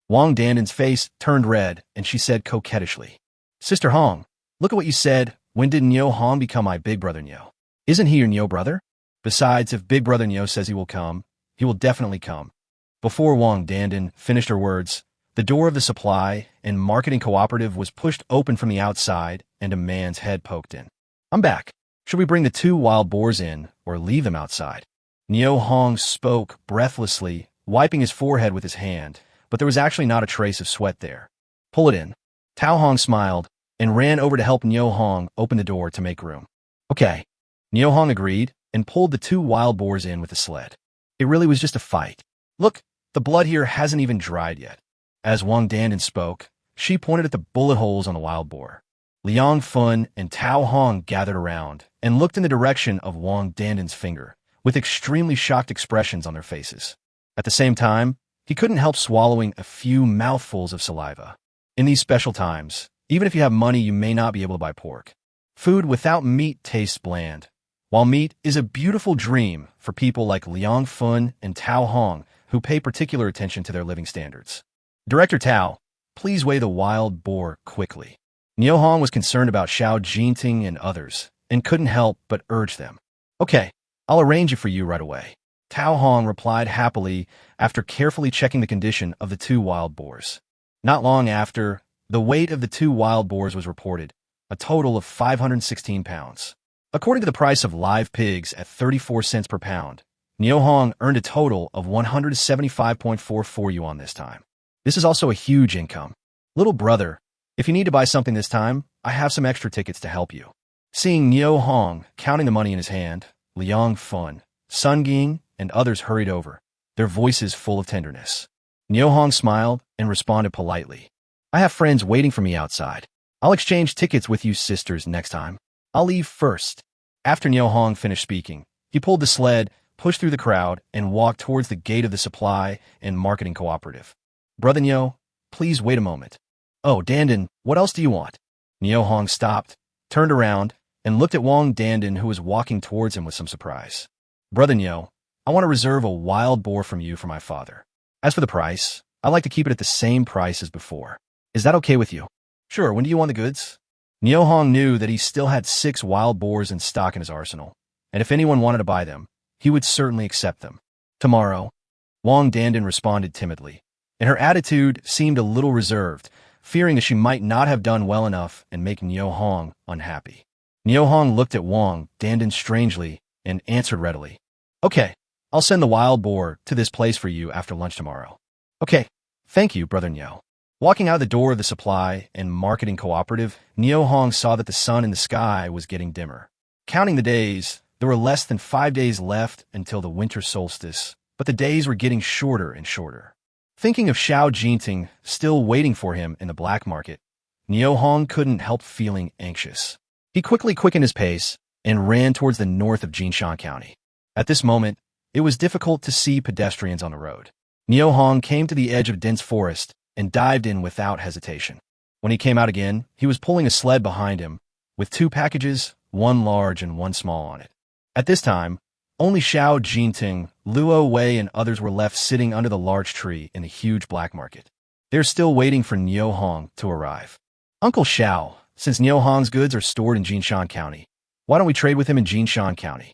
Wang Dandan's face turned red, and she said coquettishly, Sister Hong, look at what you said. When did Nyo Hong become my big brother Nyo? Isn't he your Nyo brother? Besides, if big brother Nyo says he will come, he will definitely come. Before Wang Dandan finished her words, the door of the supply and marketing cooperative was pushed open from the outside and a man's head poked in. I'm back. Should we bring the 2 wild boars in or leave them outside? Nyo Hong spoke breathlessly, wiping his forehead with his hand, but there was actually not a trace of sweat there. Pull it in. Tao Hong smiled and ran over to help Nyo Hong open the door to make room. Okay. Nyo Hong agreed and pulled the 2 wild boars in with the sled. It really was just a fight. Look, the blood here hasn't even dried yet. As Wang Dandan spoke, she pointed at the bullet holes on the wild boar. Liang Fun and Tao Hong gathered around and looked in the direction of Wang Dandan's finger, with extremely shocked expressions on their faces. At the same time, he couldn't help swallowing a few mouthfuls of saliva. In these special times, even if you have money, you may not be able to buy pork. Food without meat tastes bland, while meat is a beautiful dream for people like Liang Fun and Tao Hong, who pay particular attention to their living standards. Director Tao, please weigh the wild boar quickly. Nyo Hong was concerned about Xiao Jinting and others, and couldn't help but urge them. Okay, I'll arrange it for you right away. Tao Hong replied happily after carefully checking the condition of the 2 wild boars. Not long after, the weight of the 2 wild boars was reported, a total of 516 pounds. According to the price of live pigs at 34 cents per pound, Nyo Hong earned a total of 175.44 yuan this time. This is also a huge income. Little brother, if you need to buy something this time, I have some extra tickets to help you. Seeing Nyo Hong counting the money in his hand, Liang Fun, Sun Ging, and others hurried over, their voices full of tenderness. Nyo Hong smiled and responded politely. I have friends waiting for me outside. I'll exchange tickets with you sisters next time. I'll leave first. After Nyo Hong finished speaking, he pulled the sled, pushed through the crowd, and walked towards the gate of the supply and marketing cooperative. Brother Nyo, please wait a moment. Oh, Dandan, what else do you want? Nyo Hong stopped, turned around, and looked at Wang Dandan, who was walking towards him with some surprise. Brother Nyo, I want to reserve a wild boar from you for my father. As for the price, I'd like to keep it at the same price as before. Is that okay with you? Sure, when do you want the goods? Nyo Hong knew that he still had 6 wild boars in stock in his arsenal, and if anyone wanted to buy them, he would certainly accept them. Tomorrow, Wang Dandan responded timidly, and her attitude seemed a little reserved, fearing that she might not have done well enough and make Nyo Hong unhappy. Nyo Hong looked at Wang Dandan strangely and answered readily. Okay, I'll send the wild boar to this place for you after lunch tomorrow. Okay, thank you, Brother Nyo. Walking out the door of the supply and marketing cooperative, Nyo Hong saw that the sun in the sky was getting dimmer. Counting the days, there were less than 5 days left until the winter solstice, but the days were getting shorter and shorter. Thinking of Xiao Jinting still waiting for him in the black market, Nyo Hong couldn't help feeling anxious. He quickly quickened his pace and ran towards the north of Jinshan County. At this moment, it was difficult to see pedestrians on the road. Nyo Hong came to the edge of dense forest and dived in without hesitation. When he came out again, he was pulling a sled behind him, with 2 packages, one large and one small on it. At this time, only Xiao Jinting, Luo Wei, and others were left sitting under the large tree in the huge black market. They're still waiting for Nyo Hong to arrive. Uncle Xiao, since Nyo Hong's goods are stored in Jinshan County, why don't we trade with him in Jinshan County?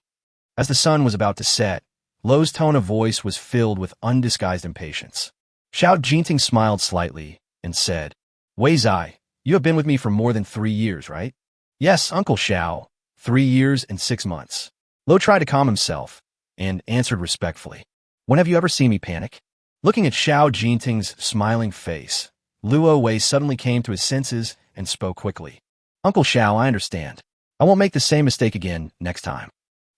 As the sun was about to set, Lo's tone of voice was filled with undisguised impatience. Xiao Jinting smiled slightly and said, Wei Zai, you have been with me for more than 3 years, right? Yes, Uncle Xiao, 3 years and 6 months. Lo tried to calm himself and answered respectfully. When have you ever seen me panic? Looking at Xiao Jinting's smiling face, Luo Wei suddenly came to his senses and spoke quickly. Uncle Xiao, I understand. I won't make the same mistake again next time.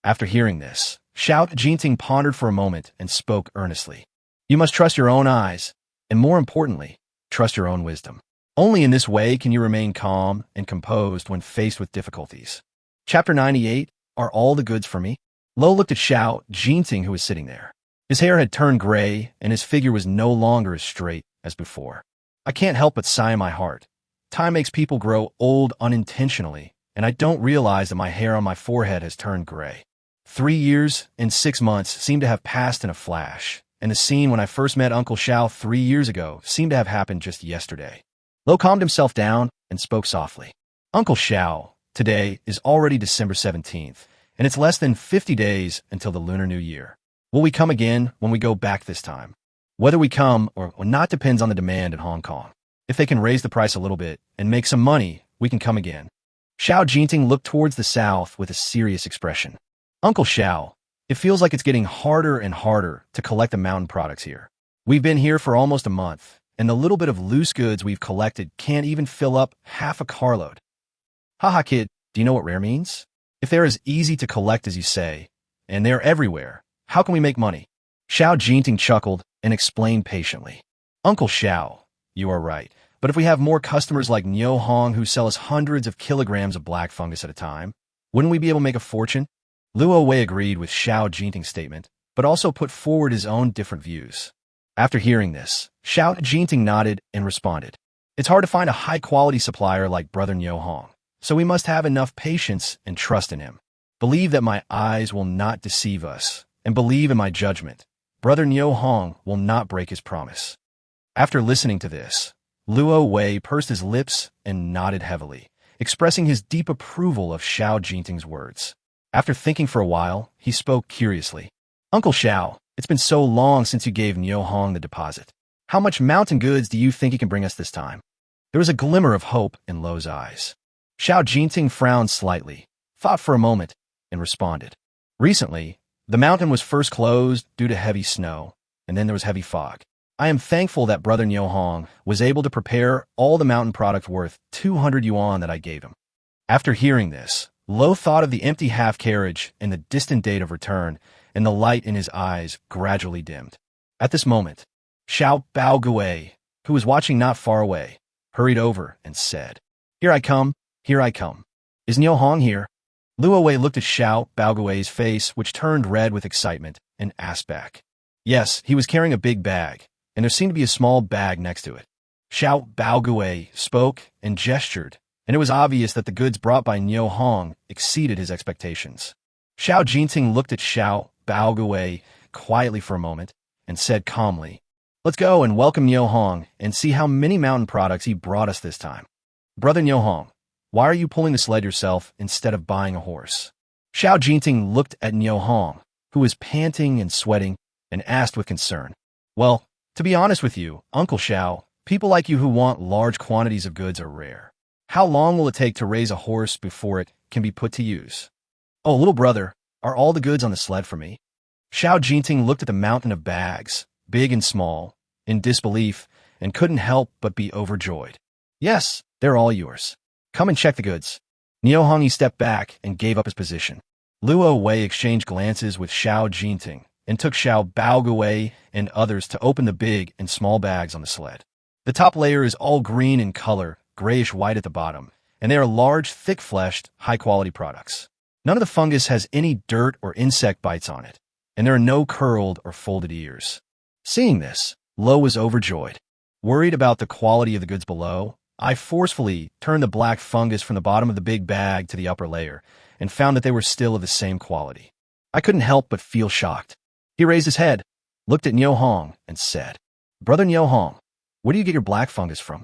After hearing this, Xiao Jinting pondered for a moment and spoke earnestly. You must trust your own eyes, and more importantly, trust your own wisdom. Only in this way can you remain calm and composed when faced with difficulties. Chapter 98, Are All the Goods for Me? Lo looked at Xiao Jinting, who was sitting there. His hair had turned gray, and his figure was no longer as straight as before. I can't help but sigh in my heart. Time makes people grow old unintentionally, and I don't realize that my hair on my forehead has turned gray. 3 years and 6 months seem to have passed in a flash, and the scene when I first met Uncle Xiao 3 years ago seemed to have happened just yesterday. Lo calmed himself down and spoke softly. Uncle Xiao, today is already December 17th, and it's less than 50 days until the Lunar New Year. Will we come again when we go back this time? Whether we come or not depends on the demand in Hong Kong. If they can raise the price a little bit and make some money, we can come again. Xiao Jinting looked towards the south with a serious expression. Uncle Xiao, it feels like it's getting harder and harder to collect the mountain products here. We've been here for almost a month, and the little bit of loose goods we've collected can't even fill up half a carload. Haha kid, do you know what rare means? If they're as easy to collect as you say, and they're everywhere, how can we make money? Xiao Jinting chuckled and explained patiently. Uncle Xiao, you are right, but if we have more customers like Niu Hong who sell us hundreds of kilograms of black fungus at a time, wouldn't we be able to make a fortune? Luo Wei agreed with Xiao Jinting's statement, but also put forward his own different views. After hearing this, Xiao Jinting nodded and responded. It's hard to find a high-quality supplier like Brother Niu Hong, so we must have enough patience and trust in him. Believe that my eyes will not deceive us, and believe in my judgment. Brother Niu Hong will not break his promise. After listening to this, Luo Wei pursed his lips and nodded heavily, expressing his deep approval of Xiao Jinting's words. After thinking for a while, he spoke curiously. Uncle Xiao, it's been so long since you gave Niu Hong the deposit. How much mountain goods do you think he can bring us this time? There was a glimmer of hope in Lo's eyes. Xiao Jinting frowned slightly, thought for a moment, and responded. Recently, the mountain was first closed due to heavy snow, and then there was heavy fog. I am thankful that Brother Niu Hong was able to prepare all the mountain products worth 200 yuan that I gave him. After hearing this, Lo thought of the empty half-carriage and the distant date of return, and the light in his eyes gradually dimmed. At this moment, Xiao Baogui, who was watching not far away, hurried over and said, Here I come, here I come. Is Niu Hong here? Luo Wei looked at Xiao Baogui's face, which turned red with excitement, and asked back. Yes, he was carrying a big bag, and there seemed to be a small bag next to it. Xiao Baogui spoke and gestured, and it was obvious that the goods brought by Niu Hong exceeded his expectations. Xiao Jinting looked at Xiao Baogui quietly for a moment and said calmly, Let's go and welcome Niu Hong and see how many mountain products he brought us this time. Brother Niu Hong, why are you pulling the sled yourself instead of buying a horse? Xiao Jinting looked at Niu Hong, who was panting and sweating, and asked with concern. Well, to be honest with you, Uncle Xiao, people like you who want large quantities of goods are rare. How long will it take to raise a horse before it can be put to use? Oh, little brother, are all the goods on the sled for me? Xiao Jinting looked at the mountain of bags, big and small, in disbelief, and couldn't help but be overjoyed. Yes, they're all yours. Come and check the goods. Niu Hong stepped back and gave up his position. Luo Wei exchanged glances with Xiao Jinting and took Xiao Baogui and others to open the big and small bags on the sled. The top layer is all green in color, grayish-white at the bottom, and they are large, thick-fleshed, high-quality products. None of the fungus has any dirt or insect bites on it, and there are no curled or folded ears. Seeing this, Lo was overjoyed. Worried about the quality of the goods below, I forcefully turned the black fungus from the bottom of the big bag to the upper layer and found that they were still of the same quality. I couldn't help but feel shocked. He raised his head, looked at Niu Hong, and said, Brother Niu Hong, where do you get your black fungus from?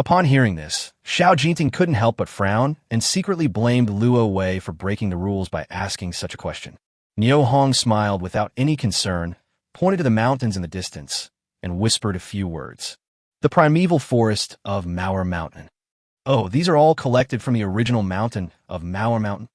Upon hearing this, Xiao Jinting couldn't help but frown and secretly blamed Luo Wei for breaking the rules by asking such a question. Niu Hong smiled without any concern, pointed to the mountains in the distance, and whispered a few words. The primeval forest of Mauer Mountain. Oh, these are all collected from the original mountain of Mauer Mountain?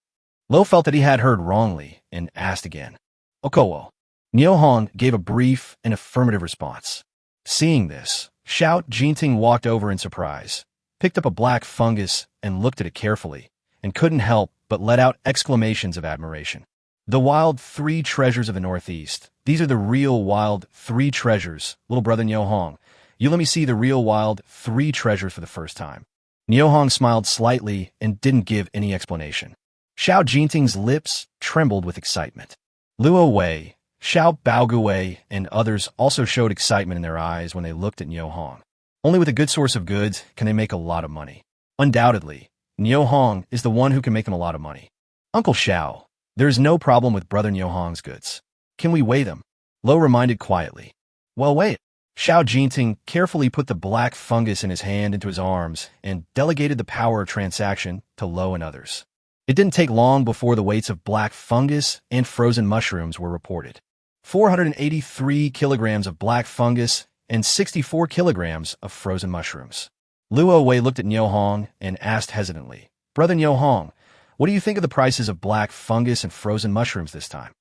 Lo felt that he had heard wrongly and asked again. Okowo. Niu Hong gave a brief and affirmative response. Seeing this, Xiao Jinting walked over in surprise, picked up a black fungus and looked at it carefully, and couldn't help but let out exclamations of admiration. The wild three treasures of the Northeast. These are the real wild three treasures, little brother Niu Hong. You let me see the real wild three treasures for the first time. Niu Hong smiled slightly and didn't give any explanation. Xiao Jinting's lips trembled with excitement. Luo Wei, Xiao Baoguwei, and others also showed excitement in their eyes when they looked at Niu Hong. Only with a good source of goods can they make a lot of money. Undoubtedly, Niu Hong is the one who can make them a lot of money. Uncle Xiao, there is no problem with brother Niu Hong's goods. Can we weigh them? Lo reminded quietly. Well, weigh it. Xiao Jinting carefully put the black fungus in his hand into his arms and delegated the power of transaction to Lo and others. It didn't take long before the weights of black fungus and frozen mushrooms were reported. 483 kilograms of black fungus and 64 kilograms of frozen mushrooms. Luo Wei looked at Niu Hong and asked hesitantly, Brother Niu Hong, what do you think of the prices of black fungus and frozen mushrooms this time?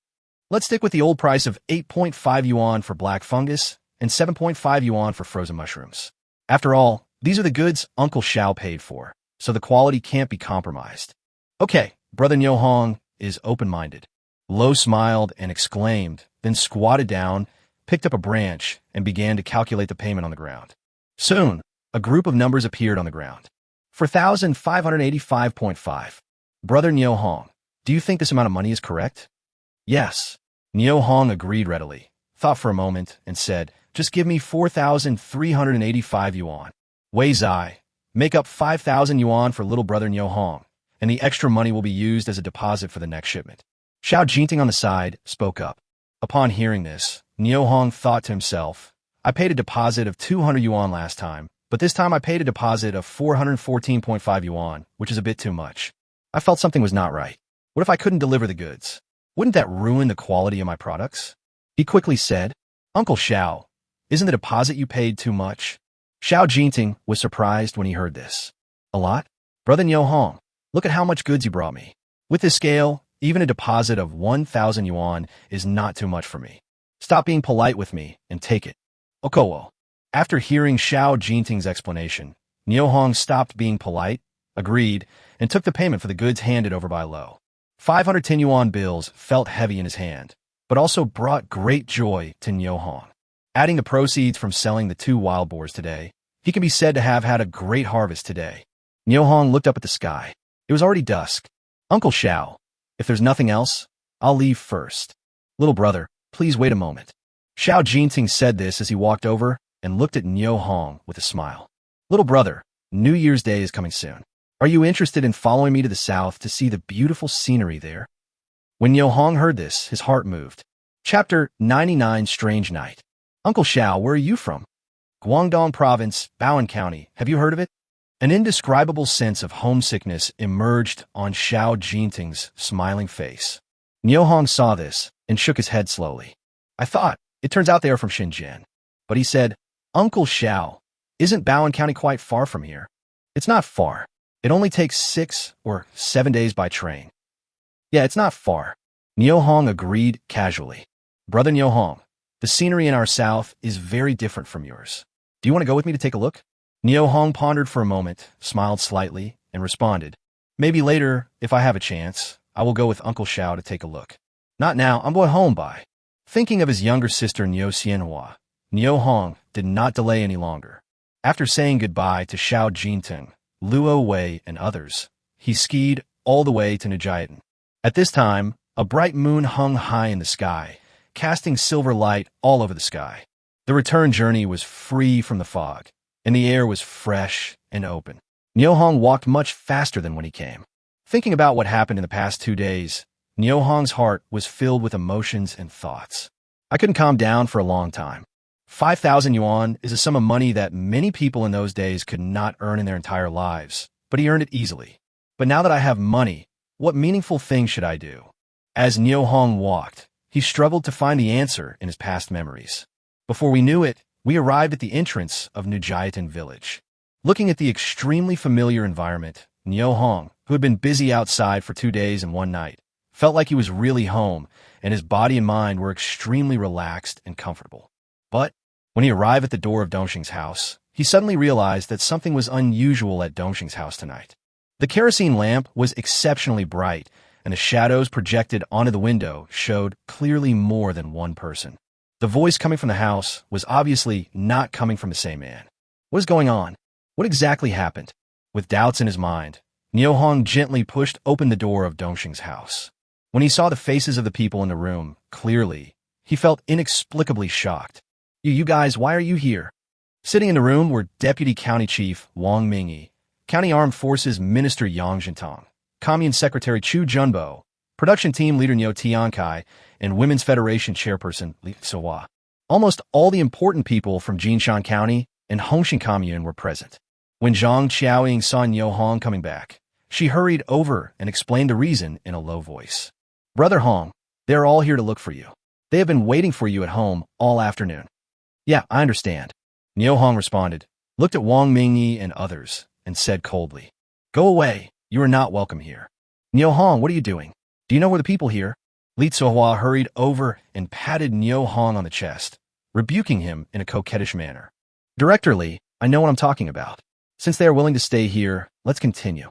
Let's stick with the old price of 8.5 yuan for black fungus and 7.5 yuan for frozen mushrooms. After all, these are the goods Uncle Xiao paid for, so the quality can't be compromised. Okay, Brother Niu Hong is open-minded. Lo smiled and exclaimed, then squatted down, picked up a branch, and began to calculate the payment on the ground. Soon, a group of numbers appeared on the ground. 4,585.5. Brother Niu Hong, do you think this amount of money is correct? Yes. Niu Hong agreed readily, thought for a moment, and said, just give me 4,385 yuan. Wei Zai, make up 5,000 yuan for little brother Niu Hong, and the extra money will be used as a deposit for the next shipment. Xiao Jinting on the side spoke up. Upon hearing this, Niu Hong thought to himself, I paid a deposit of 200 yuan last time, but this time I paid a deposit of 414.5 yuan, which is a bit too much. I felt something was not right. What if I couldn't deliver the goods? Wouldn't that ruin the quality of my products? He quickly said, Uncle Xiao, isn't the deposit you paid too much? Xiao Jinting was surprised when he heard this. A lot? Brother Niu Hong, look at how much goods you brought me. With this scale, even a deposit of 1,000 yuan is not too much for me. Stop being polite with me and take it. Okowo. After hearing Xiao Jinting's explanation, Niu Hong stopped being polite, agreed, and took the payment for the goods handed over by Lo. 510 yuan bills felt heavy in his hand, but also brought great joy to Niu Hong. Adding the proceeds from selling the 2 wild boars today, he can be said to have had a great harvest today. Niu Hong looked up at the sky. It was already dusk. Uncle Xiao, if there's nothing else, I'll leave first. Little brother, please wait a moment. Xiao Jinting said this as he walked over and looked at Niu Hong with a smile. Little brother, New Year's Day is coming soon. Are you interested in following me to the south to see the beautiful scenery there? When Niu Hong heard this, his heart moved. Chapter 99 Strange Night. Uncle Xiao, where are you from? Guangdong Province, Baoan County. Have you heard of it? An indescribable sense of homesickness emerged on Xiao Jinting's smiling face. Niu Hong saw this and shook his head slowly. I thought, it turns out they are from Shenzhen. But he said, Uncle Xiao, isn't Baoan County quite far from here? It's not far. It only takes 6 or 7 days by train. Yeah, it's not far. Niu Hong agreed casually. Brother Niu Hong, the scenery in our south is very different from yours. Do you want to go with me to take a look? Niu Hong pondered for a moment, smiled slightly, and responded, maybe later, if I have a chance, I will go with Uncle Xiao to take a look. Not now, I'm going home by. Thinking of his younger sister Niu Xianhua, Niu Hong did not delay any longer. After saying goodbye to Xiao Jinting, Luo Wei, and others, he skied all the way to Nujiadan. At this time, a bright moon hung high in the sky, casting silver light all over the sky. The return journey was free from the fog, and the air was fresh and open. Niu Hong walked much faster than when he came. Thinking about what happened in the past 2 days, Niu Hong's heart was filled with emotions and thoughts. I couldn't calm down for a long time. 5,000 yuan is a sum of money that many people in those days could not earn in their entire lives, but he earned it easily. But now that I have money, what meaningful thing should I do? As Niu Hong walked, he struggled to find the answer in his past memories. Before we knew it, we arrived at the entrance of Nujayatan village. Looking at the extremely familiar environment, Niu Hong, who had been busy outside for 2 days and 1 night, felt like he was really home, and his body and mind were extremely relaxed and comfortable. But when he arrived at the door of Dongxing's house, he suddenly realized that something was unusual at Dongxing's house tonight. The kerosene lamp was exceptionally bright, and the shadows projected onto the window showed clearly more than one person. The voice coming from the house was obviously not coming from the same man. What is going on? What exactly happened? With doubts in his mind, Niu Hong gently pushed open the door of Dongxing's house. When he saw the faces of the people in the room clearly, he felt inexplicably shocked. You guys, why are you here? Sitting in the room were Deputy County Chief Wang Mingyi, County Armed Forces Minister Yang Jintong, Commune Secretary Chu Junbo, Production Team Leader Niu Tiankai, and Women's Federation Chairperson Li Sohua. Almost all the important people from Jinshan County and Hongxing Commune were present. When Zhang Qiaoying saw Niu Hong coming back, she hurried over and explained the reason in a low voice. Brother Hong, they're all here to look for you. They have been waiting for you at home all afternoon. Yeah, I understand. Niu Hong responded, looked at Wang Mingyi and others, and said coldly, Go away, you are not welcome here. Niu Hong, what are you doing? Do you know where the people here? Li Sohua hurried over and patted Niu Hong on the chest, rebuking him in a coquettish manner. Director Li, I know what I'm talking about. Since they are willing to stay here, let's continue.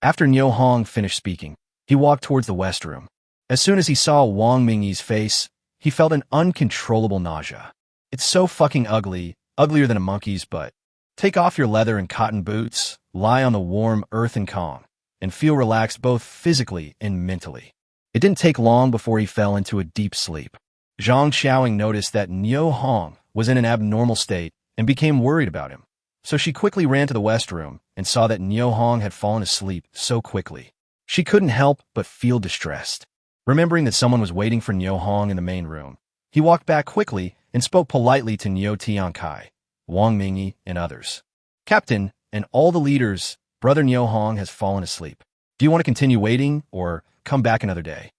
After Niu Hong finished speaking, he walked towards the west room. As soon as he saw Wang Mingyi's face, he felt an uncontrollable nausea. It's so fucking ugly, uglier than a monkey's butt. Take off your leather and cotton boots, lie on the warm earth in Kong, and feel relaxed both physically and mentally. It didn't take long before he fell into a deep sleep. Zhang Qiaoying noticed that Niu Hong was in an abnormal state and became worried about him. So she quickly ran to the west room and saw that Niu Hong had fallen asleep so quickly. She couldn't help but feel distressed. Remembering that someone was waiting for Niu Hong in the main room, he walked back quickly and spoke politely to Niu Tiankai, Wang Mingyi, and others. Captain, and all the leaders, Brother Niu Hong has fallen asleep. Do you want to continue waiting or come back another day?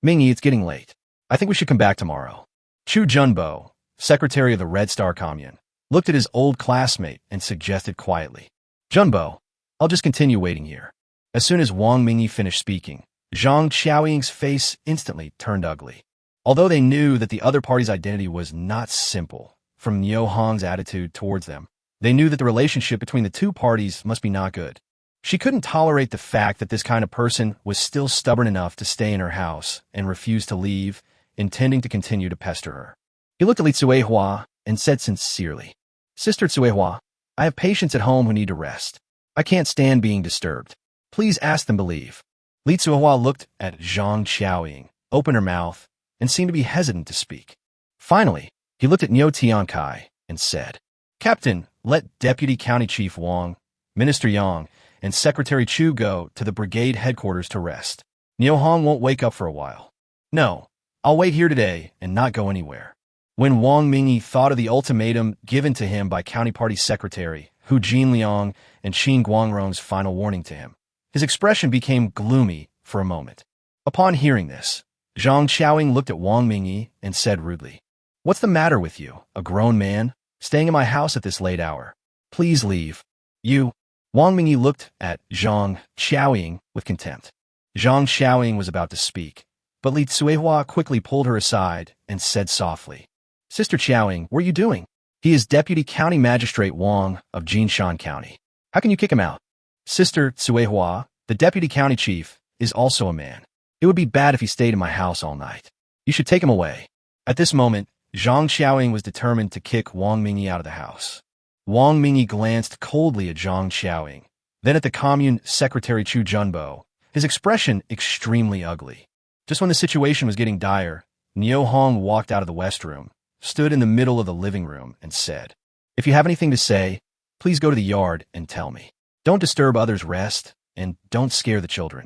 Mingyi, it's getting late. I think we should come back tomorrow. Chu Junbo, Secretary of the Red Star Commune, looked at his old classmate and suggested quietly, Junbo, I'll just continue waiting here. As soon as Wang Mingyi finished speaking, Zhang Qiaoying's face instantly turned ugly. Although they knew that the other party's identity was not simple, from Niu Hong's attitude towards them, they knew that the relationship between the two parties must be not good. She couldn't tolerate the fact that this kind of person was still stubborn enough to stay in her house and refuse to leave, intending to continue to pester her. He looked at Li Tsuehua and said sincerely, Sister Tsuehua, I have patients at home who need to rest. I can't stand being disturbed. Please ask them to leave. Li Tsuehua looked at Zhang Qiaoying, opened her mouth, and seemed to be hesitant to speak. Finally, he looked at Niu Tiankai and said, Captain, let Deputy County Chief Wang, Minister Yang, and Secretary Chu go to the brigade headquarters to rest. Niu Hong won't wake up for a while. No, I'll wait here today and not go anywhere. When Wang Mingyi thought of the ultimatum given to him by County Party Secretary Hu Jinliang and Qin Guangrong's final warning to him, his expression became gloomy for a moment. Upon hearing this, Zhang Qiaoying looked at Wang Mingyi and said rudely, What's the matter with you, a grown man, staying in my house at this late hour? Please leave. You. Wang Mingyi looked at Zhang Qiaoying with contempt. Zhang Qiaoying was about to speak, but Li Tsuehua quickly pulled her aside and said softly, Sister Qiaoying, what are you doing? He is Deputy County Magistrate Wang of Jinshan County. How can you kick him out? Sister Tsuehua, the Deputy County Chief, is also a man. It would be bad if he stayed in my house all night. You should take him away. At this moment, Zhang Qiaoying was determined to kick Wang Mingyi out of the house. Wang Mingyi glanced coldly at Zhang Qiaoying, then at the Commune Secretary Chu Junbo, his expression extremely ugly. Just when the situation was getting dire, Niu Hong walked out of the west room, stood in the middle of the living room, and said, If you have anything to say, please go to the yard and tell me. Don't disturb others' rest, and don't scare the children.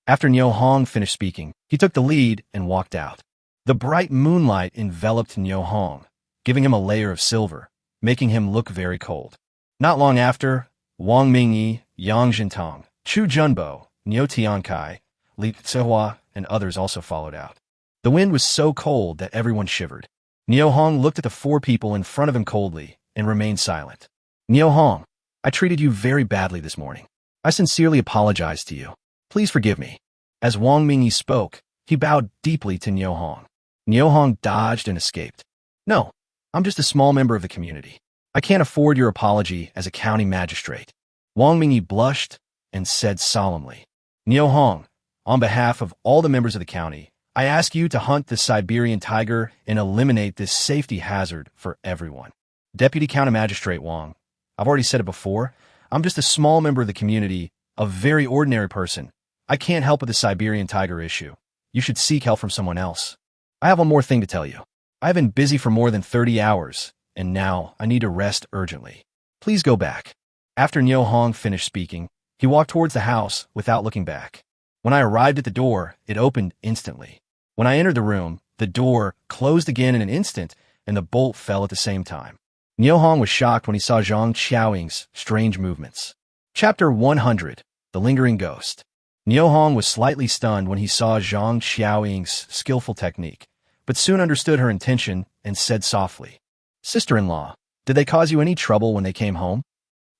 After Niu Hong finished speaking, he took the lead and walked out. The bright moonlight enveloped Niu Hong, giving him a layer of silver, making him look very cold. Not long after, Wang Mingyi, Yang Jintong, Chu Junbo, Niu Tiankai, Li Sehua, and others also followed out. The wind was so cold that everyone shivered. Niu Hong looked at the four people in front of him coldly and remained silent. Niu Hong, I treated you very badly this morning. I sincerely apologize to you. Please forgive me. As Wang Mingyi spoke, he bowed deeply to Niu Hong. Niu Hong dodged and escaped. No, I'm just a small member of the community. I can't afford your apology as a county magistrate. Wang Mingyi blushed and said solemnly, Niu Hong, on behalf of all the members of the county, I ask you to hunt the Siberian tiger and eliminate this safety hazard for everyone. Deputy County Magistrate Wang, I've already said it before, I'm just a small member of the community, a very ordinary person. I can't help with the Siberian tiger issue. You should seek help from someone else. I have one more thing to tell you. I've been busy for more than 30 hours, and now I need to rest urgently. Please go back. After Niu Hong finished speaking, he walked towards the house without looking back. When I arrived at the door, it opened instantly. When I entered the room, the door closed again in an instant, and the bolt fell at the same time. Niu Hong was shocked when he saw Zhang Xiaoying's strange movements. Chapter 100, The Lingering Ghost. Niu Hong was slightly stunned when he saw Zhang Xiaoying's skillful technique, but soon understood her intention and said softly, Sister-in-law, did they cause you any trouble when they came home?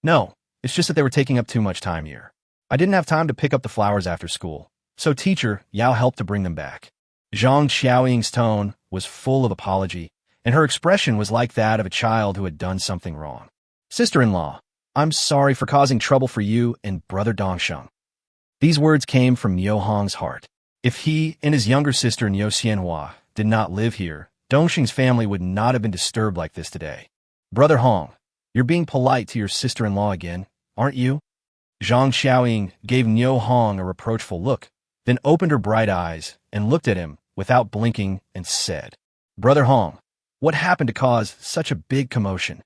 No, it's just that they were taking up too much time here. I didn't have time to pick up the flowers after school, so teacher Yao helped to bring them back. Zhang Xiaoying's tone was full of apology, and her expression was like that of a child who had done something wrong. Sister-in-law, I'm sorry for causing trouble for you and brother Dongsheng. These words came from Niu Hong's heart. If he and his younger sister Niu Xianhua did not live here, Dongsheng's family would not have been disturbed like this today. Brother Hong, you're being polite to your sister-in-law again, aren't you? Zhang Xiaoying gave Niu Hong a reproachful look, then opened her bright eyes and looked at him without blinking and said, Brother Hong, what happened to cause such a big commotion?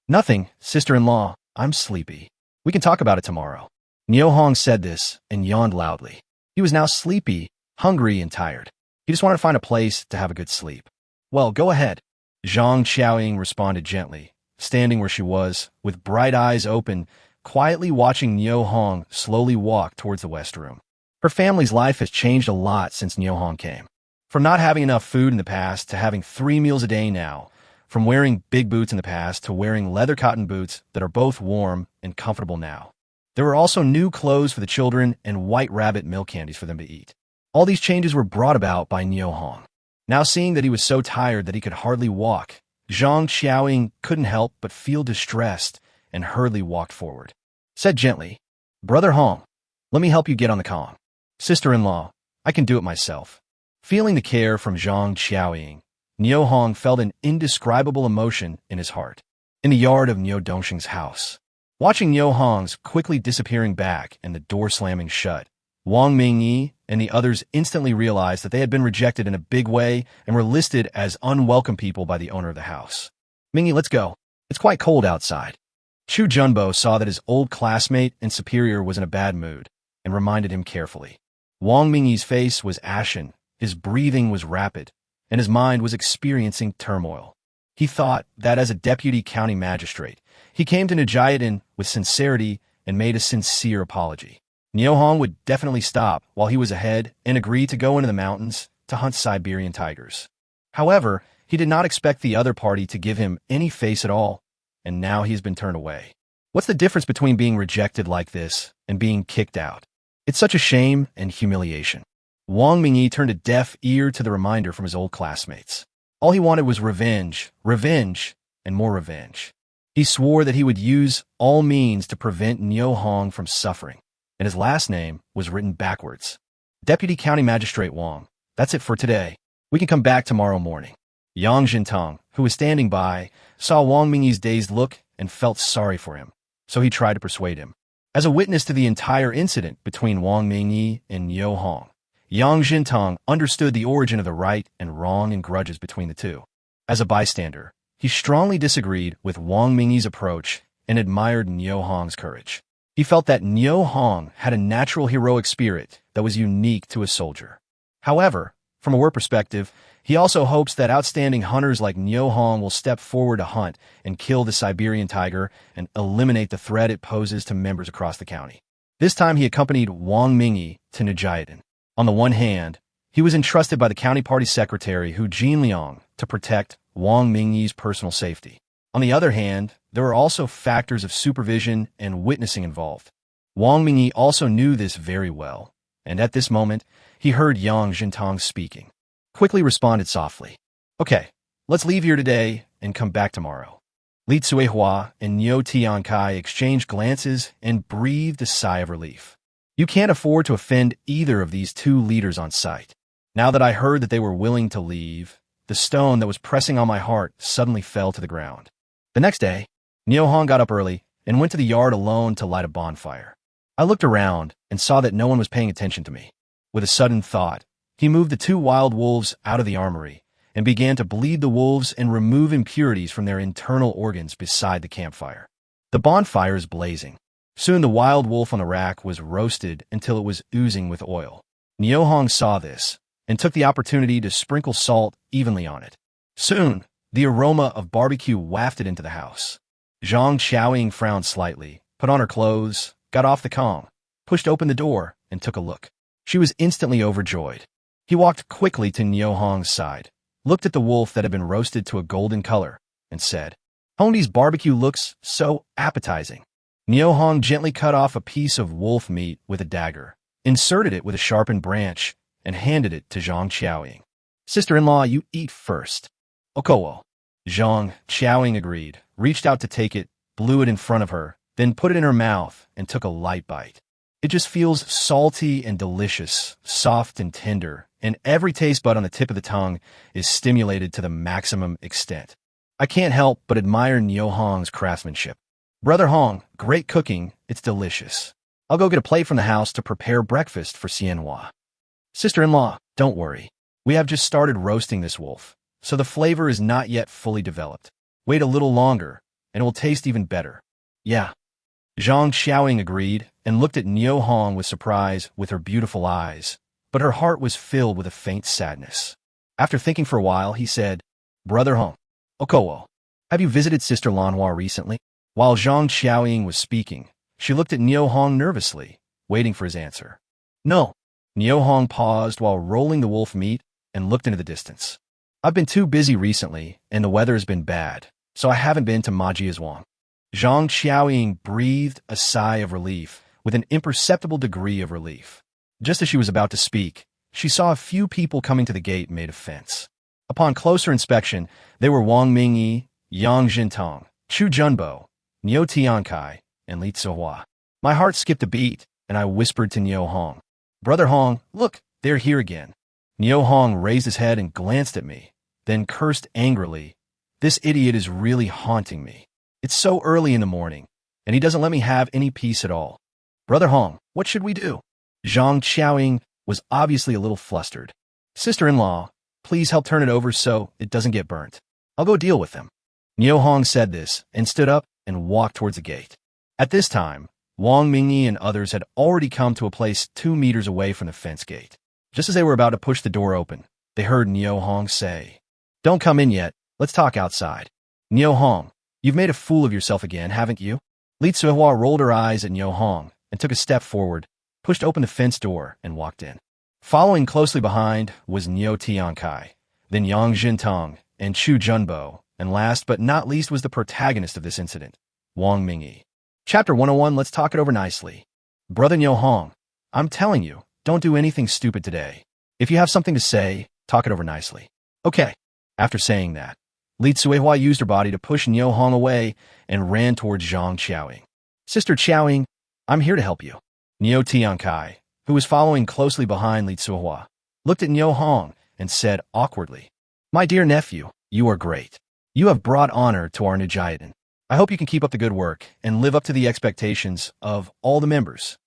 Nothing, sister-in-law, I'm sleepy. We can talk about it tomorrow. Niu Hong said this and yawned loudly. He was now sleepy, hungry, and tired. He just wanted to find a place to have a good sleep. Well, go ahead. Zhang Xiaoying responded gently, standing where she was, with bright eyes open, quietly watching Niu Hong slowly walk towards the west room. Her family's life has changed a lot since Niu Hong came. From not having enough food in the past to having 3 meals a day now, from wearing big boots in the past to wearing leather cotton boots that are both warm and comfortable now. There were also new clothes for the children and white rabbit milk candies for them to eat. All these changes were brought about by Niu Hong. Now seeing that he was so tired that he could hardly walk, Zhang Xiaoying couldn't help but feel distressed and hurriedly walked forward. Said gently, Brother Hong, let me help you get on the Kong. Sister-in-law, I can do it myself. Feeling the care from Zhang Xiaoying, Niu Hong felt an indescribable emotion in his heart. In the yard of Niu Dongsheng's house, watching Niu Hong's quickly disappearing back and the door slamming shut, Wang Mingyi and the others instantly realized that they had been rejected in a big way and were listed as unwelcome people by the owner of the house. Mingyi, let's go. It's quite cold outside. Chu Junbo saw that his old classmate and superior was in a bad mood and reminded him carefully. Wang Mingyi's face was ashen, his breathing was rapid, and his mind was experiencing turmoil. He thought that as a deputy county magistrate, he came to Nijayatan with sincerity and made a sincere apology. Niu Hong would definitely stop while he was ahead and agree to go into the mountains to hunt Siberian tigers. However, he did not expect the other party to give him any face at all, and now he's been turned away. What's the difference between being rejected like this and being kicked out? It's such a shame and humiliation. Wang Mingyi turned a deaf ear to the reminder from his old classmates. All he wanted was revenge, revenge, and more revenge. He swore that he would use all means to prevent Niu Hong from suffering, and his last name was written backwards. Deputy County Magistrate Wang, that's it for today. We can come back tomorrow morning. Yang Jintang, who was standing by, saw Wang Mingyi's dazed look and felt sorry for him, so he tried to persuade him. As a witness to the entire incident between Wang Mingyi and Niu Hong, Yang Jintang understood the origin of the right and wrong and grudges between the two. As a bystander, he strongly disagreed with Wang Mingyi's approach and admired Niu Hong's courage. He felt that Niu Hong had a natural heroic spirit that was unique to a soldier. However, from a war perspective, he also hopes that outstanding hunters like Niu Hong will step forward to hunt and kill the Siberian tiger and eliminate the threat it poses to members across the county. This time he accompanied Wang Mingyi to Nijayatan. On the one hand, he was entrusted by the county party secretary Hu Jinliang to protect Wang Mingyi's personal safety. On the other hand, there were also factors of supervision and witnessing involved. Wang Mingyi also knew this very well, and at this moment, he heard Yang Jintang speaking. Quickly responded softly, "Okay, let's leave here today and come back tomorrow." Li Tsuehua and Niu Tiankai exchanged glances and breathed a sigh of relief. You can't afford to offend either of these two leaders on sight. Now that I heard that they were willing to leave, the stone that was pressing on my heart suddenly fell to the ground. The next day, Niu Hong got up early and went to the yard alone to light a bonfire. I looked around and saw that no one was paying attention to me. With a sudden thought, he moved the two wild wolves out of the armory and began to bleed the wolves and remove impurities from their internal organs beside the campfire. The bonfire is blazing. Soon the wild wolf on the rack was roasted until it was oozing with oil. Niu Hong saw this and took the opportunity to sprinkle salt evenly on it. Soon, the aroma of barbecue wafted into the house. Zhang Xiaoying frowned slightly, put on her clothes, got off the Kong, pushed open the door, and took a look. She was instantly overjoyed. He walked quickly to Niu Hong's side, looked at the wolf that had been roasted to a golden color, and said, "Hongdi's barbecue looks so appetizing." Niu Hong gently cut off a piece of wolf meat with a dagger, inserted it with a sharpened branch, and handed it to Zhang Xiaoying. "Sister-in-law, you eat first." "Okowo." Zhang Xiaoying agreed, reached out to take it, blew it in front of her, then put it in her mouth and took a light bite. It just feels salty and delicious, soft and tender, and every taste bud on the tip of the tongue is stimulated to the maximum extent. I can't help but admire Niu Hong's craftsmanship. "Brother Hong, great cooking, it's delicious. I'll go get a plate from the house to prepare breakfast for Xianhua." "Sister-in-law, don't worry. We have just started roasting this wolf, so the flavor is not yet fully developed. Wait a little longer, and it will taste even better." "Yeah." Zhang Xiaoying agreed and looked at Niu Hong with surprise with her beautiful eyes, but her heart was filled with a faint sadness. After thinking for a while, he said, "Brother Hong, Okowo, have you visited Sister Lanhua recently?" While Zhang Xiaoying was speaking, she looked at Niu Hong nervously, waiting for his answer. "No." Niu Hong paused while rolling the wolf meat and looked into the distance. "I've been too busy recently, and the weather has been bad, so I haven't been to Majiazhuang." Zhang Xiaoying breathed a sigh of relief, with an imperceptible degree of relief. Just as she was about to speak, she saw a few people coming to the gate made of fence. Upon closer inspection, they were Wang Mingyi, Yang Jintang, Chu Junbo, Niu Tiankai, and Li Tsuehua. My heart skipped a beat, and I whispered to Niu Hong, "Brother Hong, look, they're here again." Niu Hong raised his head and glanced at me, then cursed angrily. "This idiot is really haunting me. It's so early in the morning, and he doesn't let me have any peace at all. Brother Hong, what should we do?" Zhang Xiaoying was obviously a little flustered. "Sister-in-law, please help turn it over so it doesn't get burnt. I'll go deal with them." Niu Hong said this and stood up and walked towards the gate. At this time, Wang Mingyi and others had already come to a place 2 meters away from the fence gate. Just as they were about to push the door open, they heard Niu Hong say, "Don't come in yet. Let's talk outside." "Niu Hong, you've made a fool of yourself again, haven't you?" Li Tsuehua rolled her eyes at Niu Hong and took a step forward, pushed open the fence door, and walked in. Following closely behind was Niu Tiankai, then Yang Jintang and Chu Junbo, and last but not least was the protagonist of this incident, Wang Mingyi. Chapter 101, let's talk it over nicely. Brother Niu Hong, I'm telling you, don't do anything stupid today. If you have something to say, talk it over nicely. Okay. After saying that, Li Tsuehua used her body to push Niu Hong away and ran towards Zhang Xiaoying. "Sister Xiaoying, I'm here to help you." Niu Tiankai, who was following closely behind Li Tsuehua, looked at Niu Hong and said awkwardly, "My dear nephew, you are great. You have brought honor to our Nijiadan. I hope you can keep up the good work and live up to the expectations of all the members."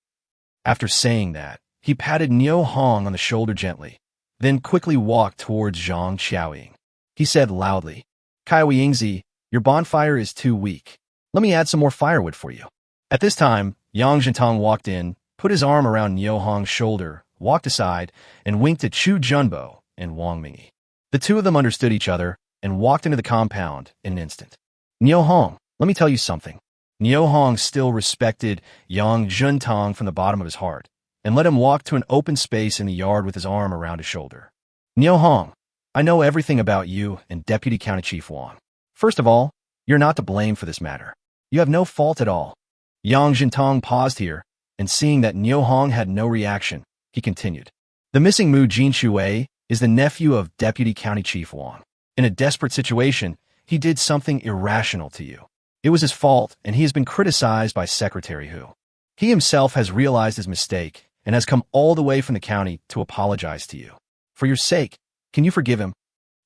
After saying that, he patted Niu Hong on the shoulder gently, then quickly walked towards Zhang Xiaoying. He said loudly, "Kaiwei Yingzi, your bonfire is too weak. Let me add some more firewood for you." At this time, Yang Jintang walked in, put his arm around Niu Hong's shoulder, walked aside, and winked at Chu Junbo and Wang Mingyi. The two of them understood each other and walked into the compound in an instant. "Niu Hong, let me tell you something." Niu Hong still respected Yang Jintang from the bottom of his heart, and let him walk to an open space in the yard with his arm around his shoulder. Niu Hong, I know everything about you and Deputy County Chief Wang. First of all, you're not to blame for this matter. You have no fault at all. Yang Jintong paused here, and seeing that Niu Hong had no reaction, he continued. The missing Mu Jinshui is the nephew of Deputy County Chief Wang. In a desperate situation, he did something irrational to you. It was his fault, and he has been criticized by Secretary Hu. He himself has realized his mistake and has come all the way from the county to apologize to you. For your sake, can you forgive him?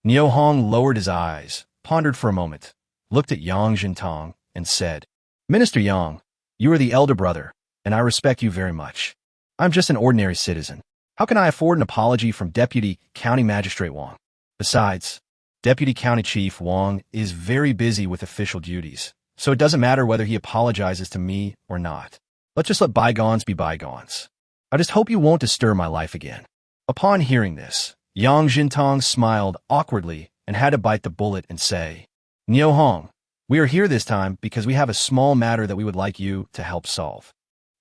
Niu Hong lowered his eyes, pondered for a moment, looked at Yang Jintong, and said, Minister Yang, you are the elder brother, and I respect you very much. I'm just an ordinary citizen. How can I afford an apology from Deputy County Magistrate Wang? Besides, Deputy County Chief Wang is very busy with official duties, so it doesn't matter whether he apologizes to me or not. Let's just let bygones be bygones. I just hope you won't disturb my life again. Upon hearing this, Yang Jintong smiled awkwardly and had to bite the bullet and say, Niu Hong, we are here this time because we have a small matter that we would like you to help solve.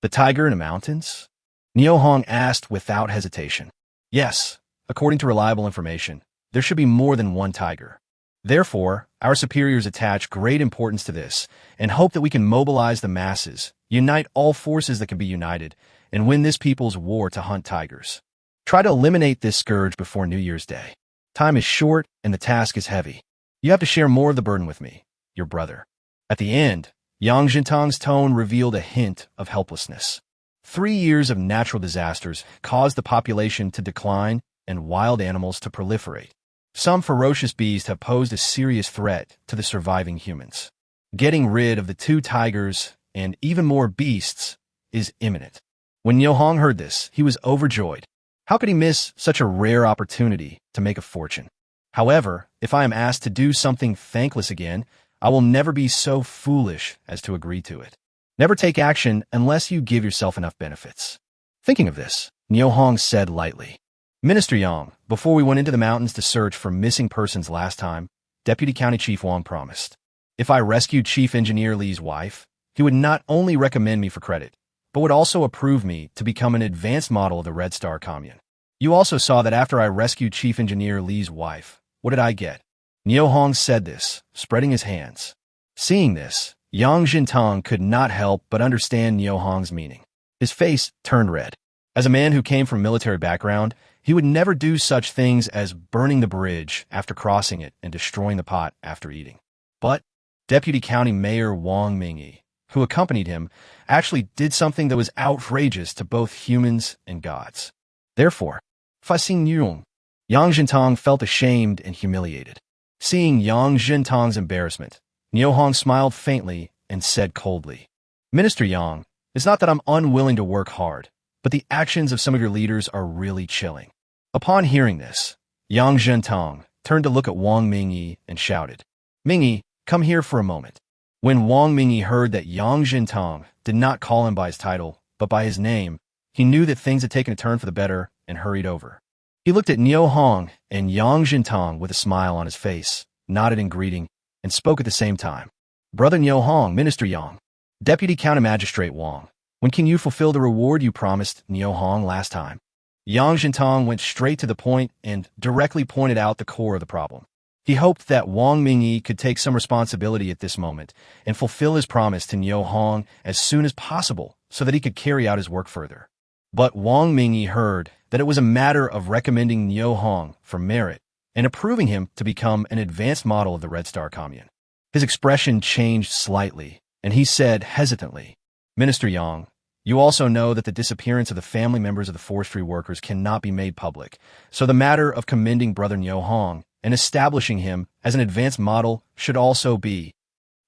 The tiger in the mountains? Niu Hong asked without hesitation. Yes, according to reliable information, there should be more than one tiger. Therefore, our superiors attach great importance to this and hope that we can mobilize the masses, unite all forces that can be united, and win this people's war to hunt tigers. Try to eliminate this scourge before New Year's Day. Time is short and the task is heavy. You have to share more of the burden with me, your brother. At the end, Yang Jintong's tone revealed a hint of helplessness. 3 years of natural disasters caused the population to decline and wild animals to proliferate. Some ferocious beasts have posed a serious threat to the surviving humans. Getting rid of the 2 tigers and even more beasts is imminent. When Niu Hong heard this, he was overjoyed. How could he miss such a rare opportunity to make a fortune? However, if I am asked to do something thankless again, I will never be so foolish as to agree to it. Never take action unless you give yourself enough benefits. Thinking of this, Niu Hong said lightly, Minister Yang, before we went into the mountains to search for missing persons last time, Deputy County Chief Wang promised, if I rescued Chief Engineer Li's wife, he would not only recommend me for credit, but would also approve me to become an advanced model of the Red Star Commune. You also saw that after I rescued Chief Engineer Li's wife, what did I get? Niu Hong said this, spreading his hands. Seeing this, Yang Jintong could not help but understand Niu Hong's meaning. His face turned red. As a man who came from a military background, he would never do such things as burning the bridge after crossing it and destroying the pot after eating. But Deputy County Mayor Wang Mingyi, who accompanied him, actually did something that was outrageous to both humans and gods. Therefore, Facing Yung, Yang Jintong felt ashamed and humiliated. Seeing Yang Jintong's embarrassment, Niu Hong smiled faintly and said coldly, Minister Yang, it's not that I'm unwilling to work hard, but the actions of some of your leaders are really chilling. Upon hearing this, Yang Jintong turned to look at Wang Mingyi and shouted, Mingyi, come here for a moment. When Wang Mingyi heard that Yang Jintong did not call him by his title, but by his name, he knew that things had taken a turn for the better and hurried over. He looked at Niu Hong and Yang Jintong with a smile on his face, nodded in greeting, and spoke at the same time. Brother Niu Hong, Minister Yang, Deputy County Magistrate Wang, when can you fulfill the reward you promised Niu Hong last time? Yang Jintong went straight to the point and directly pointed out the core of the problem. He hoped that Wang Mingyi could take some responsibility at this moment and fulfill his promise to Niu Hong as soon as possible so that he could carry out his work further. But Wang Mingyi heard that it was a matter of recommending Niu Hong for merit and approving him to become an advanced model of the Red Star Commune. His expression changed slightly, and he said hesitantly, Minister Yang, you also know that the disappearance of the family members of the forestry workers cannot be made public, so the matter of commending Brother Niu Hong and establishing him as an advanced model should also be.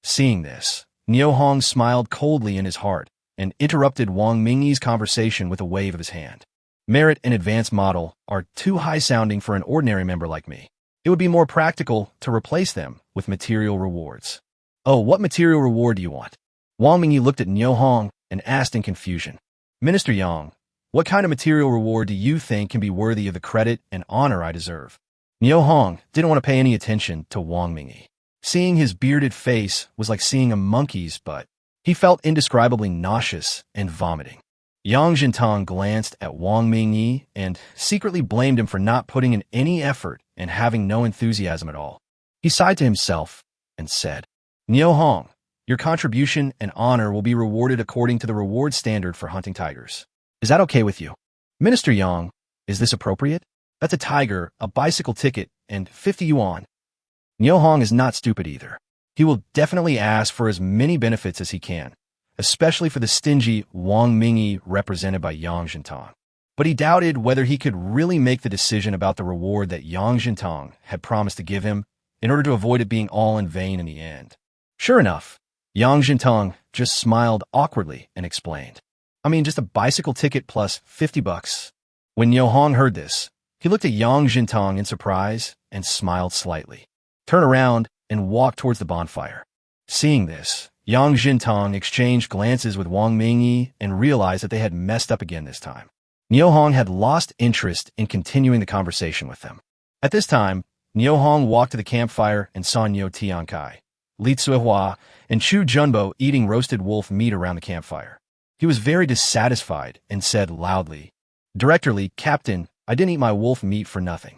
Seeing this, Niu Hong smiled coldly in his heart and interrupted Wang Mingyi's conversation with a wave of his hand. Merit and advanced model are too high-sounding for an ordinary member like me. It would be more practical to replace them with material rewards. Oh, what material reward do you want? Wang Mingyi looked at Niu Hong and asked in confusion. Minister Yang, what kind of material reward do you think can be worthy of the credit and honor I deserve? Niu Hong didn't want to pay any attention to Wang Mingyi. Seeing his bearded face was like seeing a monkey's butt. He felt indescribably nauseous and vomiting. Yang Jintang glanced at Wang Mingyi and secretly blamed him for not putting in any effort and having no enthusiasm at all. He sighed to himself and said, Niu Hong, your contribution and honor will be rewarded according to the reward standard for hunting tigers. Is that okay with you? Minister Yang, is this appropriate? That's a tiger, a bicycle ticket, and 50 yuan. Niu Hong is not stupid either. He will definitely ask for as many benefits as he can, especially for the stingy Wang Mingyi represented by Yang Jintang. But he doubted whether he could really make the decision about the reward that Yang Jintang had promised to give him in order to avoid it being all in vain in the end. Sure enough, Yang Jintang just smiled awkwardly and explained, I mean, just a bicycle ticket plus 50 bucks. When Niu Hong heard this, he looked at Yang Jintang in surprise and smiled slightly, turned around and walked towards the bonfire. Seeing this, Yang Jintang exchanged glances with Wang Mingyi and realized that they had messed up again this time. Niu Hong had lost interest in continuing the conversation with them. At this time, Niu Hong walked to the campfire and saw Niu Tiankai, Li Tsuihua, and Chu Junbo eating roasted wolf meat around the campfire. He was very dissatisfied and said loudly, Directorly, Captain, I didn't eat my wolf meat for nothing.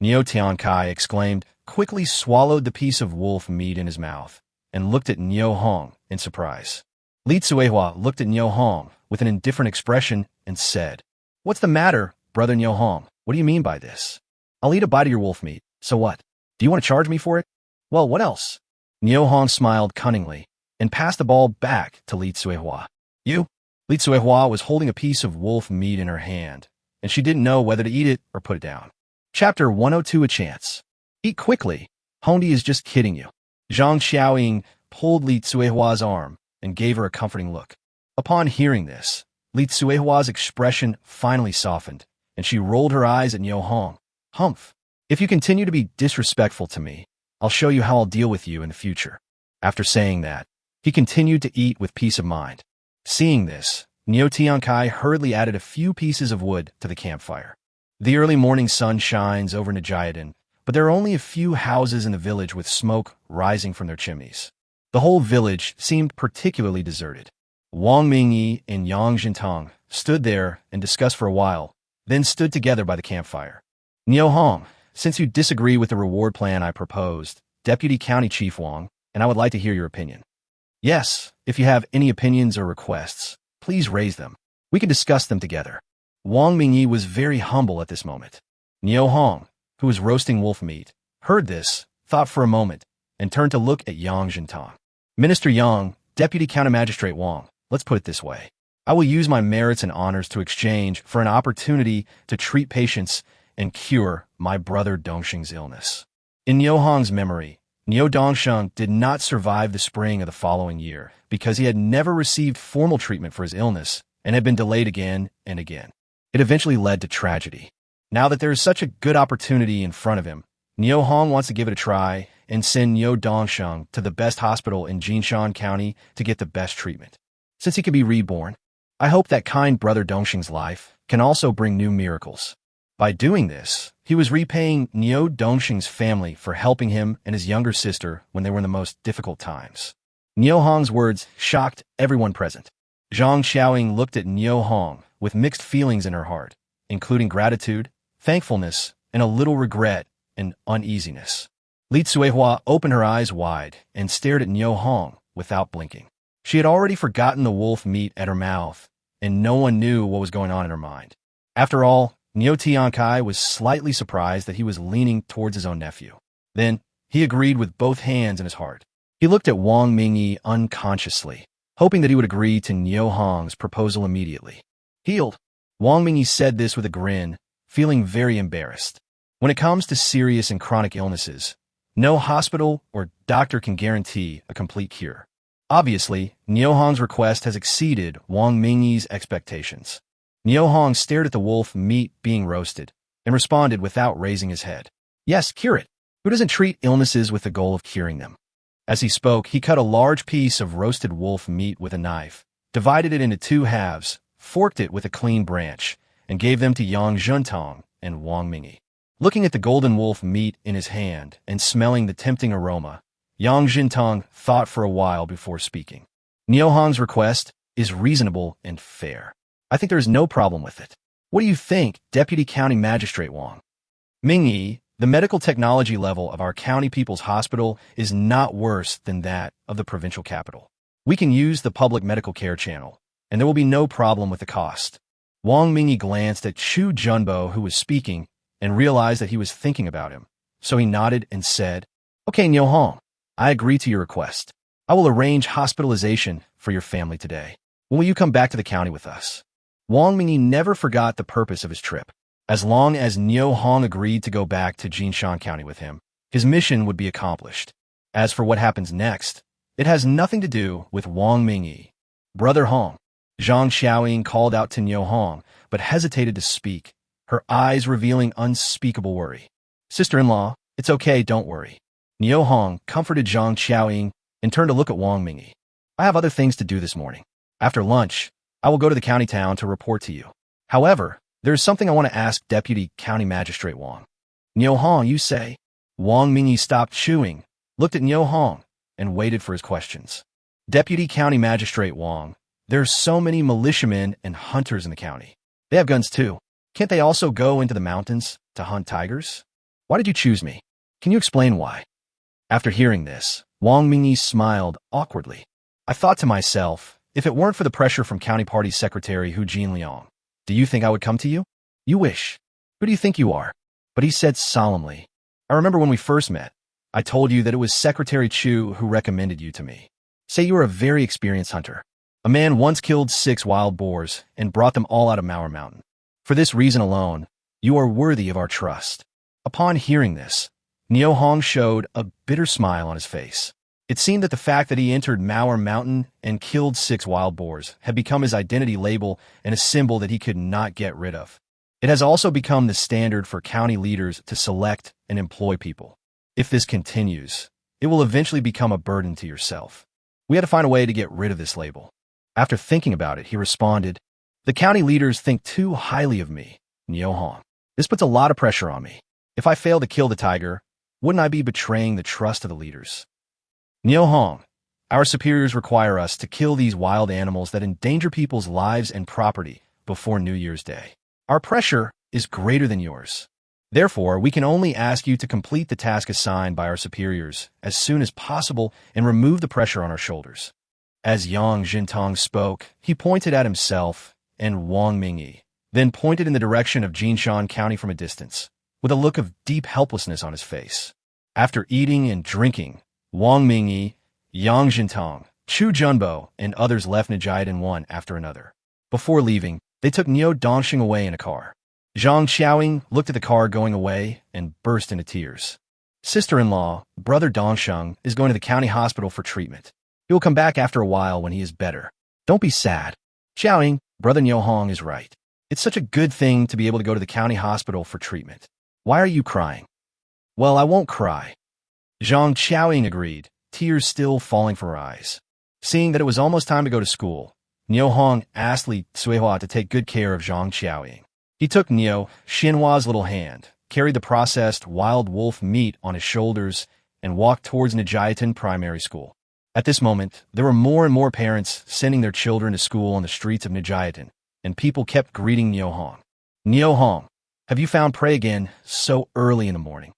Niu Tiankai exclaimed, quickly swallowed the piece of wolf meat in his mouth, and looked at Niu Hong in surprise. Li Tsuihua looked at Niu Hong with an indifferent expression and said, What's the matter, brother Niu Hong? What do you mean by this? I'll eat a bite of your wolf meat, so what? Do you want to charge me for it? Well, what else? Niu Hong smiled cunningly and passed the ball back to Li Tsuihua. You? Li Tsuihua was holding a piece of wolf meat in her hand, and she didn't know whether to eat it or put it down. Chapter 102 A Chance. Eat quickly. Hongdi is just kidding you. Zhang Xiaoying pulled Li Tsuihua's arm and gave her a comforting look. Upon hearing this, Li Tsuihua's expression finally softened, and she rolled her eyes at Niu Hong. Humph. If you continue to be disrespectful to me, I'll show you how I'll deal with you in the future. After saying that, he continued to eat with peace of mind. Seeing this, Niu Tiankai hurriedly added a few pieces of wood to the campfire. The early morning sun shines over Najiaden, but there are only a few houses in the village with smoke rising from their chimneys. The whole village seemed particularly deserted. Wang Mingyi and Yang Jintang stood there and discussed for a while, then stood together by the campfire. Niu Hong, since you disagree with the reward plan I proposed, Deputy County Chief Wang, and I would like to hear your opinion. Yes, if you have any opinions or requests, please raise them. We can discuss them together. Wang Mingyi was very humble at this moment. Niu Hong, who was roasting wolf meat, heard this, thought for a moment, and turned to look at Yang Jintang. Minister Yang, Deputy County Magistrate Wang, let's put it this way. I will use my merits and honors to exchange for an opportunity to treat patients and cure my brother Dongxing's illness. In Niu Hong's memory, Niu Dongxing did not survive the spring of the following year because he had never received formal treatment for his illness and had been delayed again and again. It eventually led to tragedy. Now that there is such a good opportunity in front of him, Niu Hong wants to give it a try and send Niu Dongxing to the best hospital in Jinshan County to get the best treatment. Since he could be reborn, I hope that kind brother Dongxing's life can also bring new miracles. By doing this, he was repaying Niu Dongxing's family for helping him and his younger sister when they were in the most difficult times. Niu Hong's words shocked everyone present. Zhang Xiaoying looked at Niu Hong with mixed feelings in her heart, including gratitude, thankfulness, and a little regret and uneasiness. Li Tsuihua opened her eyes wide and stared at Niu Hong without blinking. She had already forgotten the wolf meat at her mouth, and no one knew what was going on in her mind. After all, Niu Tiankai was slightly surprised that he was leaning towards his own nephew. Then, he agreed with both hands in his heart. He looked at Wang Mingyi unconsciously, hoping that he would agree to Niu Hong's proposal immediately. Healed. Wang Mingyi said this with a grin, feeling very embarrassed. When it comes to serious and chronic illnesses, no hospital or doctor can guarantee a complete cure. Obviously, Niu Hong's request has exceeded Wang Mingyi's expectations. Niu Hong stared at the wolf meat being roasted and responded without raising his head. Yes, cure it. Who doesn't treat illnesses with the goal of curing them? As he spoke, he cut a large piece of roasted wolf meat with a knife, divided it into two halves, forked it with a clean branch, and gave them to Yang Jintang and Wang Mingyi. Looking at the golden wolf meat in his hand and smelling the tempting aroma, Yang Jintang thought for a while before speaking. Niu Hong's request is reasonable and fair. I think there is no problem with it. What do you think, Deputy County Magistrate Wang? Mingyi, the medical technology level of our county people's hospital is not worse than that of the provincial capital. We can use the public medical care channel, and there will be no problem with the cost. Wang Mingyi glanced at Chu Junbo, who was speaking, and realized that he was thinking about him. So he nodded and said, "Okay, Niu Hong, I agree to your request. I will arrange hospitalization for your family today. When will you come back to the county with us?" Wang Mingyi never forgot the purpose of his trip. As long as Niu Hong agreed to go back to Jinshan County with him, his mission would be accomplished. As for what happens next, it has nothing to do with Wang Mingyi. "Brother Hong," Zhang Xiaoying called out to Niu Hong, but hesitated to speak, her eyes revealing unspeakable worry. "Sister-in-law, it's okay, don't worry." Niu Hong comforted Zhang Xiaoying and turned to look at Wang Mingyi. "I have other things to do this morning. After lunch, I will go to the county town to report to you. However, there is something I want to ask Deputy County Magistrate Wang." "Niu Hong, you say?" Wang Mingyi stopped chewing, looked at Niu Hong, and waited for his questions. "Deputy County Magistrate Wang, there are so many militiamen and hunters in the county. They have guns too. Can't they also go into the mountains to hunt tigers? Why did you choose me? Can you explain why?" After hearing this, Wang Mingyi smiled awkwardly. "I thought to myself, if it weren't for the pressure from County Party Secretary Hu Jinliang, do you think I would come to you? You wish. Who do you think you are?" But he said solemnly, "I remember when we first met, I told you that it was Secretary Chu who recommended you to me. Say you are a very experienced hunter. A man once killed 6 wild boars and brought them all out of Mauer Mountain. For this reason alone, you are worthy of our trust." Upon hearing this, Niu Hong showed a bitter smile on his face. It seemed that the fact that he entered Mauer Mountain and killed 6 wild boars had become his identity label and a symbol that he could not get rid of. It has also become the standard for county leaders to select and employ people. If this continues, it will eventually become a burden to yourself. We had to find a way to get rid of this label. After thinking about it, he responded, "The county leaders think too highly of me, Niu Hong. This puts a lot of pressure on me. If I fail to kill the tiger, wouldn't I be betraying the trust of the leaders? Niu Hong, our superiors require us to kill these wild animals that endanger people's lives and property before New Year's Day. Our pressure is greater than yours. Therefore, we can only ask you to complete the task assigned by our superiors as soon as possible and remove the pressure on our shoulders." As Yang Jintong spoke, he pointed at himself and Wang Mingyi, then pointed in the direction of Jinshan County from a distance, with a look of deep helplessness on his face. After eating and drinking, Wang Mingyi, Yang Jintong, Chu Junbo, and others left Nijiadan one after another. Before leaving, they took Niu Dongxing away in a car. Zhang Xiaoying looked at the car going away and burst into tears. "Sister-in-law, Brother Dongsheng is going to the county hospital for treatment. He will come back after a while when he is better. Don't be sad. Xiaoying, Brother Niu Hong is right. It's such a good thing to be able to go to the county hospital for treatment. Why are you crying?" "Well, I won't cry." Zhang Xiaoying agreed, tears still falling from her eyes. Seeing that it was almost time to go to school, Niu Hong asked Li Cuihua to take good care of Zhang Xiaoying. He took Niu Xinhua's little hand, carried the processed wild wolf meat on his shoulders, and walked towards Nijiadan Primary School. At this moment, there were more and more parents sending their children to school on the streets of Nijiadan, and people kept greeting Niu Hong. "Niu Hong, have you found prey again so early in the morning?"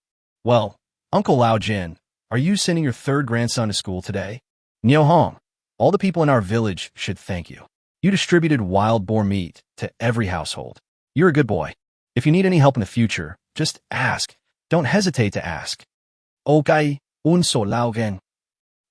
"Well, Uncle Lao Jin, are you sending your 3rd grandson to school today?" "Niu Hong, all the people in our village should thank you. You distributed wild boar meat to every household. You're a good boy. If you need any help in the future, just ask. Don't hesitate to ask." "Okay, unso Lao Gen."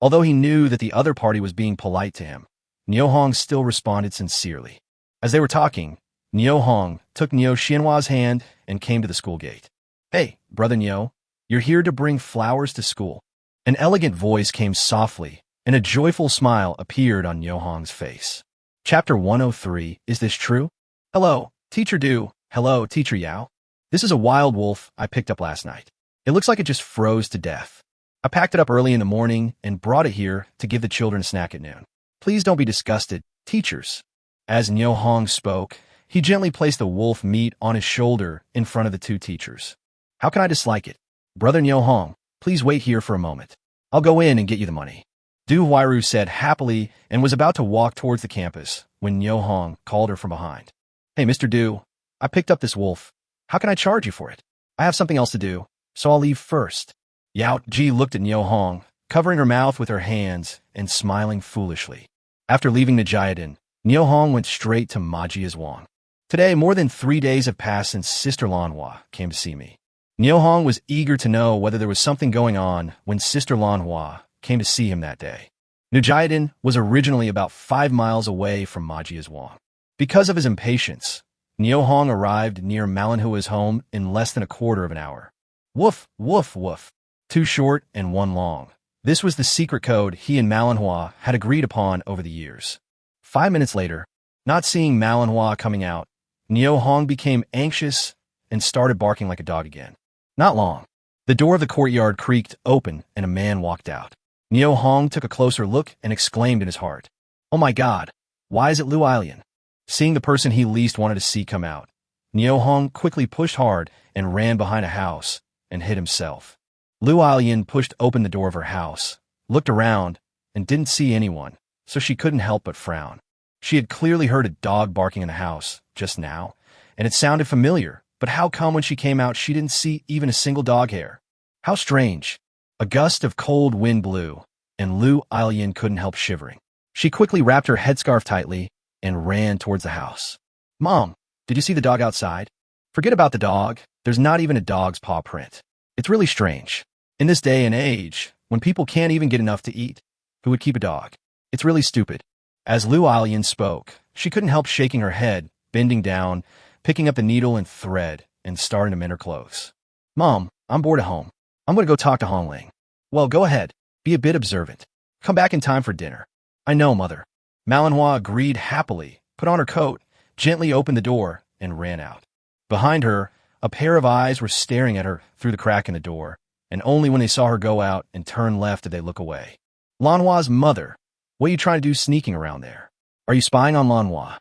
Although he knew that the other party was being polite to him, Niu Hong still responded sincerely. As they were talking, Niu Hong took Niu Xinhua's hand and came to the school gate. "Hey, Brother Niu, you're here to bring flowers to school." An elegant voice came softly, and a joyful smile appeared on Niu Hong's face. Chapter 103, Is This True? "Hello, Teacher Du. Hello, Teacher Yao. This is a wild wolf I picked up last night. It looks like it just froze to death. I packed it up early in the morning and brought it here to give the children a snack at noon. Please don't be disgusted, teachers." As Niu Hong spoke, he gently placed the wolf meat on his shoulder in front of the 2 teachers. "How can I dislike it? Brother Niu Hong, please wait here for a moment. I'll go in and get you the money." Du Huiru said happily and was about to walk towards the campus when Nyo Hong called her from behind. Hey, Mr. Du, I picked up this wolf. How can I charge you for it? I have something else to do, so I'll leave first. Yao Ji looked at Nyo Hong, covering her mouth with her hands and smiling foolishly. After leaving Najayadan, Nyo Hong went straight to Majia's Wang. Today, more than 3 days have passed since Sister Lanhua came to see me. Nyo Hong was eager to know whether there was something going on when Sister Lanhua came to see him that day. Najayadan was originally about 5 miles away from Majia's Wang. Because of his impatience, Nyo Hong arrived near Malanhua's home in less than a quarter of an hour. Woof, woof, woof. 2 short and 1 long. This was the secret code he and Malanhua had agreed upon over the years. 5 minutes later, not seeing Malanhua coming out, Nyo Hong became anxious and started barking like a dog again. Not long. The door of the courtyard creaked open and a man walked out. Nyo Hong took a closer look and exclaimed in his heart, "Oh my God, why is it Lu Ailian?" Seeing the person he least wanted to see come out, Nyo Hong quickly pushed hard and ran behind a house and hid himself. Lu Ailian pushed open the door of her house, looked around, and didn't see anyone, so she couldn't help but frown. She had clearly heard a dog barking in the house just now, and it sounded familiar, but how come when she came out she didn't see even a single dog hair? How strange. A gust of cold wind blew, and Lu Ailian couldn't help shivering. She quickly wrapped her headscarf tightly and ran towards the house. "Mom, did you see the dog outside?" "Forget about the dog. There's not even a dog's paw print. It's really strange. In this day and age, when people can't even get enough to eat, who would keep a dog? It's really stupid." As Lu Ailian spoke, she couldn't help shaking her head, bending down, picking up the needle and thread, and starting to mend her clothes. "Mom, I'm bored at home. I'm going to go talk to Hong Ling." "Well, go ahead. Be a bit observant. Come back in time for dinner." "I know, Mother." Malanhua agreed happily, put on her coat, gently opened the door, and ran out. Behind her, a pair of eyes were staring at her through the crack in the door, and only when they saw her go out and turn left did they look away. "Lanhua's mother, what are you trying to do sneaking around there? Are you spying on Lanhua?"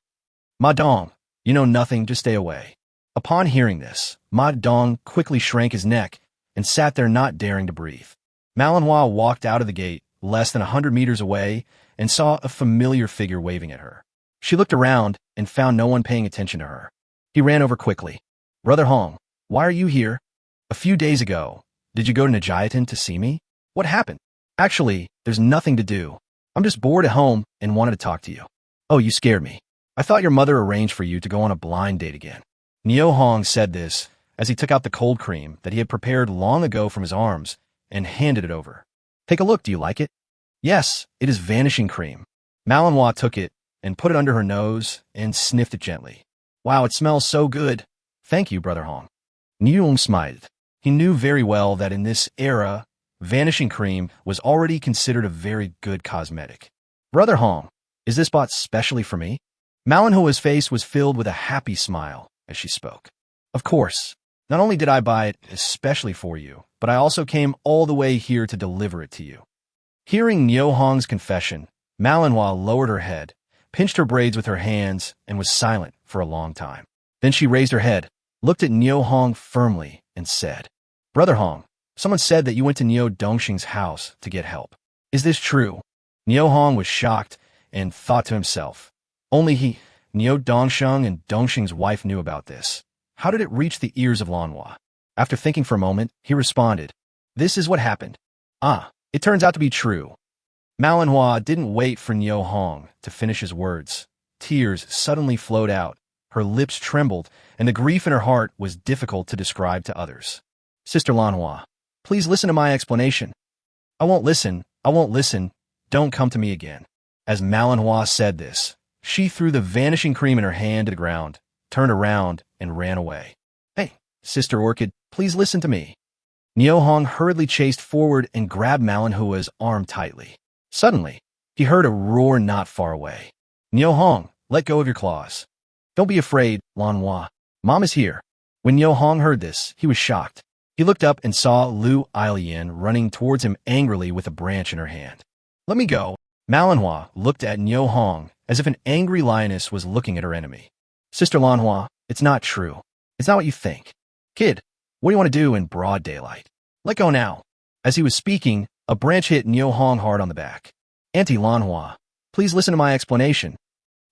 "Ma Dong, you know nothing, just stay away." Upon hearing this, Ma Dong quickly shrank his neck and sat there not daring to breathe. Malanhua walked out of the gate less than 100 meters away and saw a familiar figure waving at her. She looked around and found no one paying attention to her. He ran over quickly. "Brother Hong, why are you here? A few days ago, did you go to Najayadan to see me? What happened?" "Actually, there's nothing to do. I'm just bored at home and wanted to talk to you." "Oh, you scared me. I thought your mother arranged for you to go on a blind date again." Nyo Hong said this as he took out the cold cream that he had prepared long ago from his arms and handed it over. "Take a look, do you like it?" "Yes, it is vanishing cream." Malanhua took it and put it under her nose and sniffed it gently. "Wow, it smells so good. Thank you, Brother Hong." Nyo smiled. He knew very well that in this era, vanishing cream was already considered a very good cosmetic. "Brother Hong, is this bought specially for me?" Malanhua's face was filled with a happy smile as she spoke. "Of course. Not only did I buy it especially for you, but I also came all the way here to deliver it to you." Hearing Nyo Hong's confession, Malanhua lowered her head, pinched her braids with her hands, and was silent for a long time. Then she raised her head, looked at Nyo Hong firmly, and said, "Brother Hong, someone said that you went to Nyo Dongxing's house to get help. Is this true?" Nyo Hong was shocked and thought to himself, only he, Nyo Dongxing and Dongxing's wife knew about this. How did it reach the ears of Lanhua? After thinking for a moment, he responded, "This is what happened. Ah, it turns out to be true." Malanhua didn't wait for Nyo Hong to finish his words. Tears suddenly flowed out, her lips trembled, and the grief in her heart was difficult to describe to others. "Sister Lanhua, please listen to my explanation." I won't listen, don't come to me again." As Malanhua said this, she threw the vanishing cream in her hand to the ground, turned around, and ran away. "Hey, Sister Orchid, please listen to me." Nyo Hong hurriedly chased forward and grabbed Malanhua's arm tightly. Suddenly, he heard a roar not far away. "Nyo Hong, let go of your claws. Don't be afraid, Lanhua. Mom is here." When Nyo Hong heard this, he was shocked. He looked up and saw Lu Ailian running towards him angrily with a branch in her hand. "Let me go." Malanhua looked at Nyo Hong as if an angry lioness was looking at her enemy. "Sister Lanhua, it's not true. It's not what you think. Kid, what do you want to do in broad daylight? Let go now." As he was speaking, a branch hit Nyo Hong hard on the back. Auntie Lanhua, please listen to my explanation.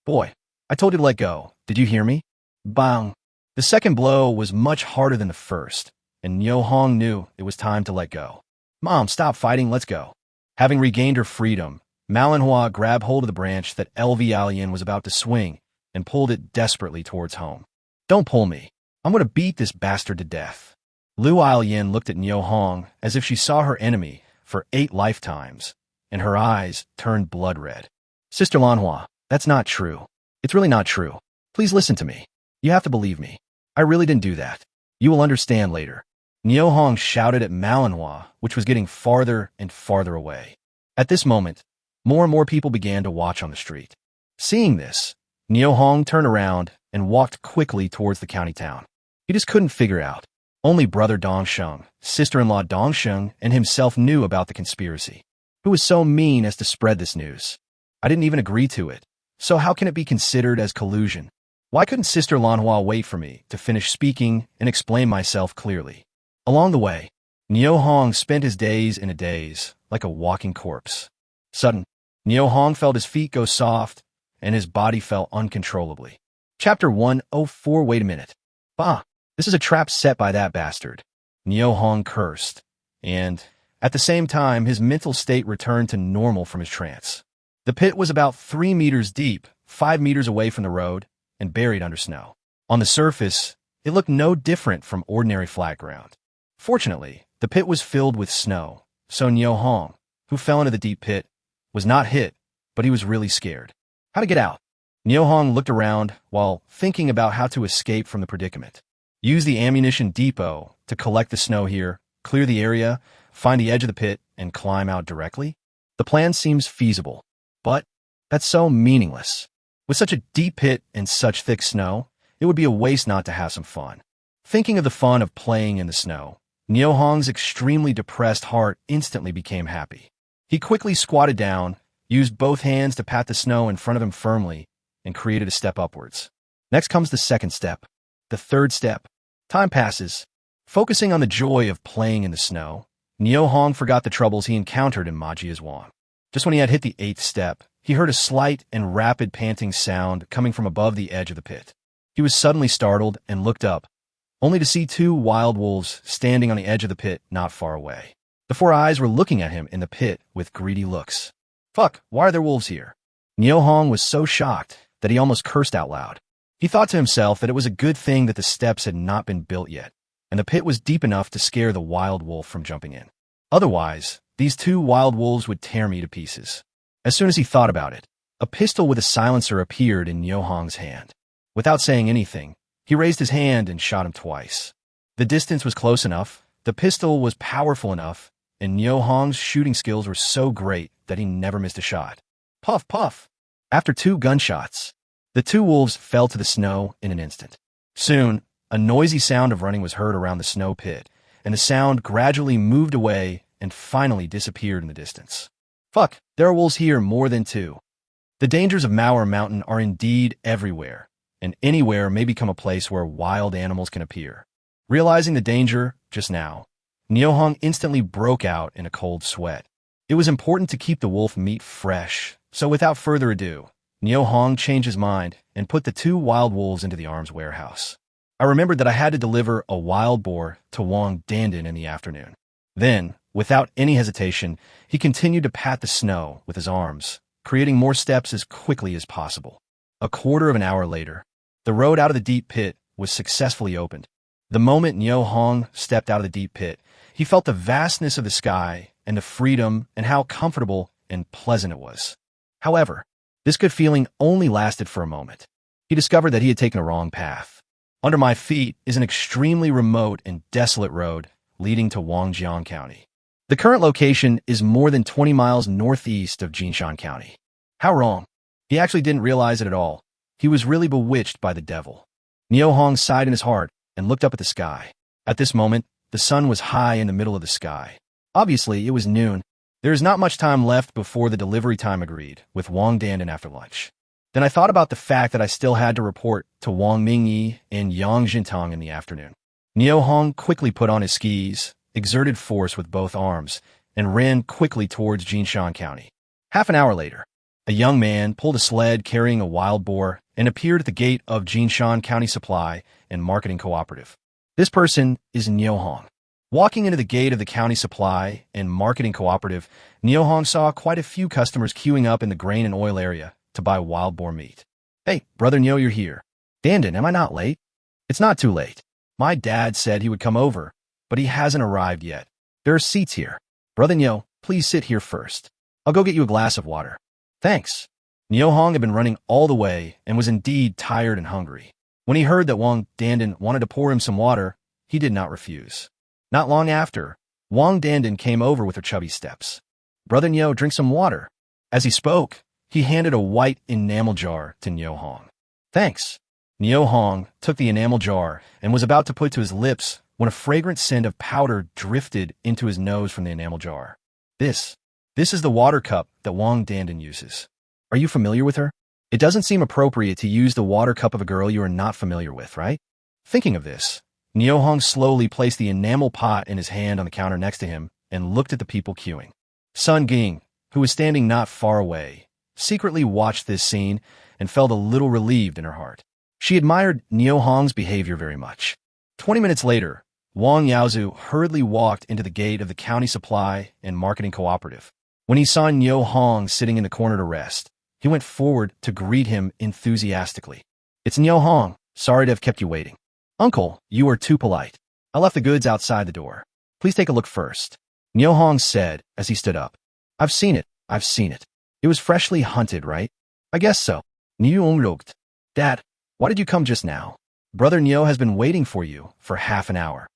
Boy, I told you to let go. Did you hear me? Bang. The second blow was much harder than the first, and Nyo Hong knew it was time to let go. Mom, stop fighting, let's go. Having regained her freedom, Malinois grabbed hold of the branch that LV Alien was about to swing and pulled it desperately towards home. Don't pull me. I'm going to beat this bastard to death. Lu Alien looked at Nyo Hong as if she saw her enemy for 8 lifetimes, and her eyes turned blood red. Sister Lanhua, that's not true. It's really not true. Please listen to me. You have to believe me. I really didn't do that. You will understand later. Nyo Hong shouted at Malinois, which was getting farther and farther away. At this moment, more and more people began to watch on the street. Seeing this, Nyo Hong turned around and walked quickly towards the county town. He just couldn't figure out. Only brother Dongsheng, sister-in-law Dongsheng, and himself knew about the conspiracy. Who was so mean as to spread this news? I didn't even agree to it. So how can it be considered as collusion? Why couldn't Sister Lanhua wait for me to finish speaking and explain myself clearly? Along the way, Nyo Hong spent his days in a daze, like a walking corpse. Sudden, Nyo Hong felt his feet go soft, and his body fell uncontrollably. Chapter 104. Wait a minute. Bah, this is a trap set by that bastard. Nyo Hong cursed, and, at the same time, his mental state returned to normal from his trance. The pit was about 3 meters deep, 5 meters away from the road, and buried under snow. On the surface, it looked no different from ordinary flat ground. Fortunately, the pit was filled with snow, so Nyo Hong, who fell into the deep pit, was not hit, but he was really scared. How to get out? Nyo Hong looked around while thinking about how to escape from the predicament. Use the ammunition depot to collect the snow here, clear the area, find the edge of the pit, and climb out directly? The plan seems feasible, but that's so meaningless. With such a deep pit and such thick snow, it would be a waste not to have some fun. Thinking of the fun of playing in the snow, Nyo Hong's extremely depressed heart instantly became happy. He quickly squatted down, used both hands to pat the snow in front of him firmly, and created a step upwards. Next comes the second step. The third step. Time passes. Focusing on the joy of playing in the snow, Nyo Hong forgot the troubles he encountered in Majiazwang. Just when he had hit the 8th step, he heard a slight and rapid panting sound coming from above the edge of the pit. He was suddenly startled and looked up, only to see 2 wild wolves standing on the edge of the pit not far away. The 4 eyes were looking at him in the pit with greedy looks. Fuck, why are there wolves here? Nyo Hong was so shocked that he almost cursed out loud. He thought to himself that it was a good thing that the steps had not been built yet, and the pit was deep enough to scare the wild wolf from jumping in. Otherwise, these 2 wild wolves would tear me to pieces. As soon as he thought about it, a pistol with a silencer appeared in Nyo Hong's hand. Without saying anything, he raised his hand and shot him twice. The distance was close enough, the pistol was powerful enough, and Nyo Hong's shooting skills were so great that he never missed a shot. Puff, puff! After 2 gunshots, the 2 wolves fell to the snow in an instant. Soon, a noisy sound of running was heard around the snow pit, and the sound gradually moved away and finally disappeared in the distance. Fuck, there are wolves here more than 2. The dangers of Mauer Mountain are indeed everywhere, and anywhere may become a place where wild animals can appear. Realizing the danger just now, Nyo Hong instantly broke out in a cold sweat. It was important to keep the wolf meat fresh, so without further ado, Nyo Hong changed his mind and put the 2 wild wolves into the arms warehouse. I remembered that I had to deliver a wild boar to Wang Dandan in the afternoon. Then, without any hesitation, he continued to pat the snow with his arms, creating more steps as quickly as possible. A quarter of an hour later, the road out of the deep pit was successfully opened. The moment Nyo Hong stepped out of the deep pit, he felt the vastness of the sky and the freedom and how comfortable and pleasant it was. However, this good feeling only lasted for a moment. He discovered that he had taken a wrong path. Under my feet is an extremely remote and desolate road leading to Wangjiang County. The current location is more than 20 miles northeast of Jinshan County. How wrong? He actually didn't realize it at all. He was really bewitched by the devil. Nyo Hong sighed in his heart and looked up at the sky. At this moment, the sun was high in the middle of the sky. Obviously, it was noon. There is not much time left before the delivery time agreed with Wang Dandan after lunch. Then I thought about the fact that I still had to report to Wang Mingyi and Yang Jintang in the afternoon. Nyo Hong quickly put on his skis, exerted force with both arms, and ran quickly towards Jinshan County. Half an hour later, a young man pulled a sled carrying a wild boar and appeared at the gate of Jinshan County Supply and Marketing Cooperative. This person is Nyo Hong. Walking into the gate of the county supply and marketing cooperative, Nyo Hong saw quite a few customers queuing up in the grain and oil area to buy wild boar meat. Hey, Brother Nyo, you're here. Dandin, am I not late? It's not too late. My dad said he would come over, but he hasn't arrived yet. There are seats here. Brother Nyo, please sit here first. I'll go get you a glass of water. Thanks. Nyo Hong had been running all the way and was indeed tired and hungry. When he heard that Wang Dandin wanted to pour him some water, he did not refuse. Not long after, Wang Dandin came over with her chubby steps. Brother Nyo, drink some water. As he spoke, he handed a white enamel jar to Nyo Hong. Thanks. Nyo Hong took the enamel jar and was about to put it to his lips when a fragrant scent of powder drifted into his nose from the enamel jar. This is the water cup that Wang Dandin uses. Are you familiar with her? It doesn't seem appropriate to use the water cup of a girl you are not familiar with, right? Thinking of this, Nyo Hong slowly placed the enamel pot in his hand on the counter next to him and looked at the people queuing. Sun Ging, who was standing not far away, secretly watched this scene and felt a little relieved in her heart. She admired Nyo Hong's behavior very much. 20 minutes later, Wang Yaozu hurriedly walked into the gate of the county supply and marketing cooperative. When he saw Nyo Hong sitting in the corner to rest, he went forward to greet him enthusiastically. It's Nyo Hong. Sorry to have kept you waiting. Uncle, you are too polite. I left the goods outside the door. Please take a look first. Nyo Hong said as he stood up. I've seen it. It was freshly hunted, right? I guess so. Nyo looked. Dad, why did you come just now? Brother Nyo has been waiting for you for half an hour.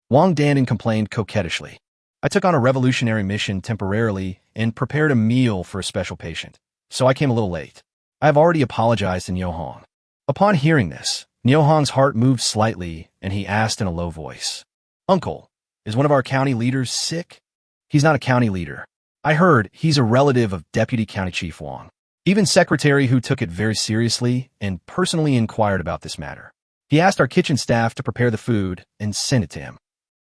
Wang Dandin complained coquettishly. I took on a revolutionary mission temporarily and prepared a meal for a special patient, so I came a little late. I have already apologized to Nyo Hong. Upon hearing this, Nyo Hong's heart moved slightly, and he asked in a low voice, Uncle, is one of our county leaders sick? He's not a county leader. I heard he's a relative of Deputy County Chief Wang. Even Secretary who took it very seriously and personally inquired about this matter. He asked our kitchen staff to prepare the food and send it to him.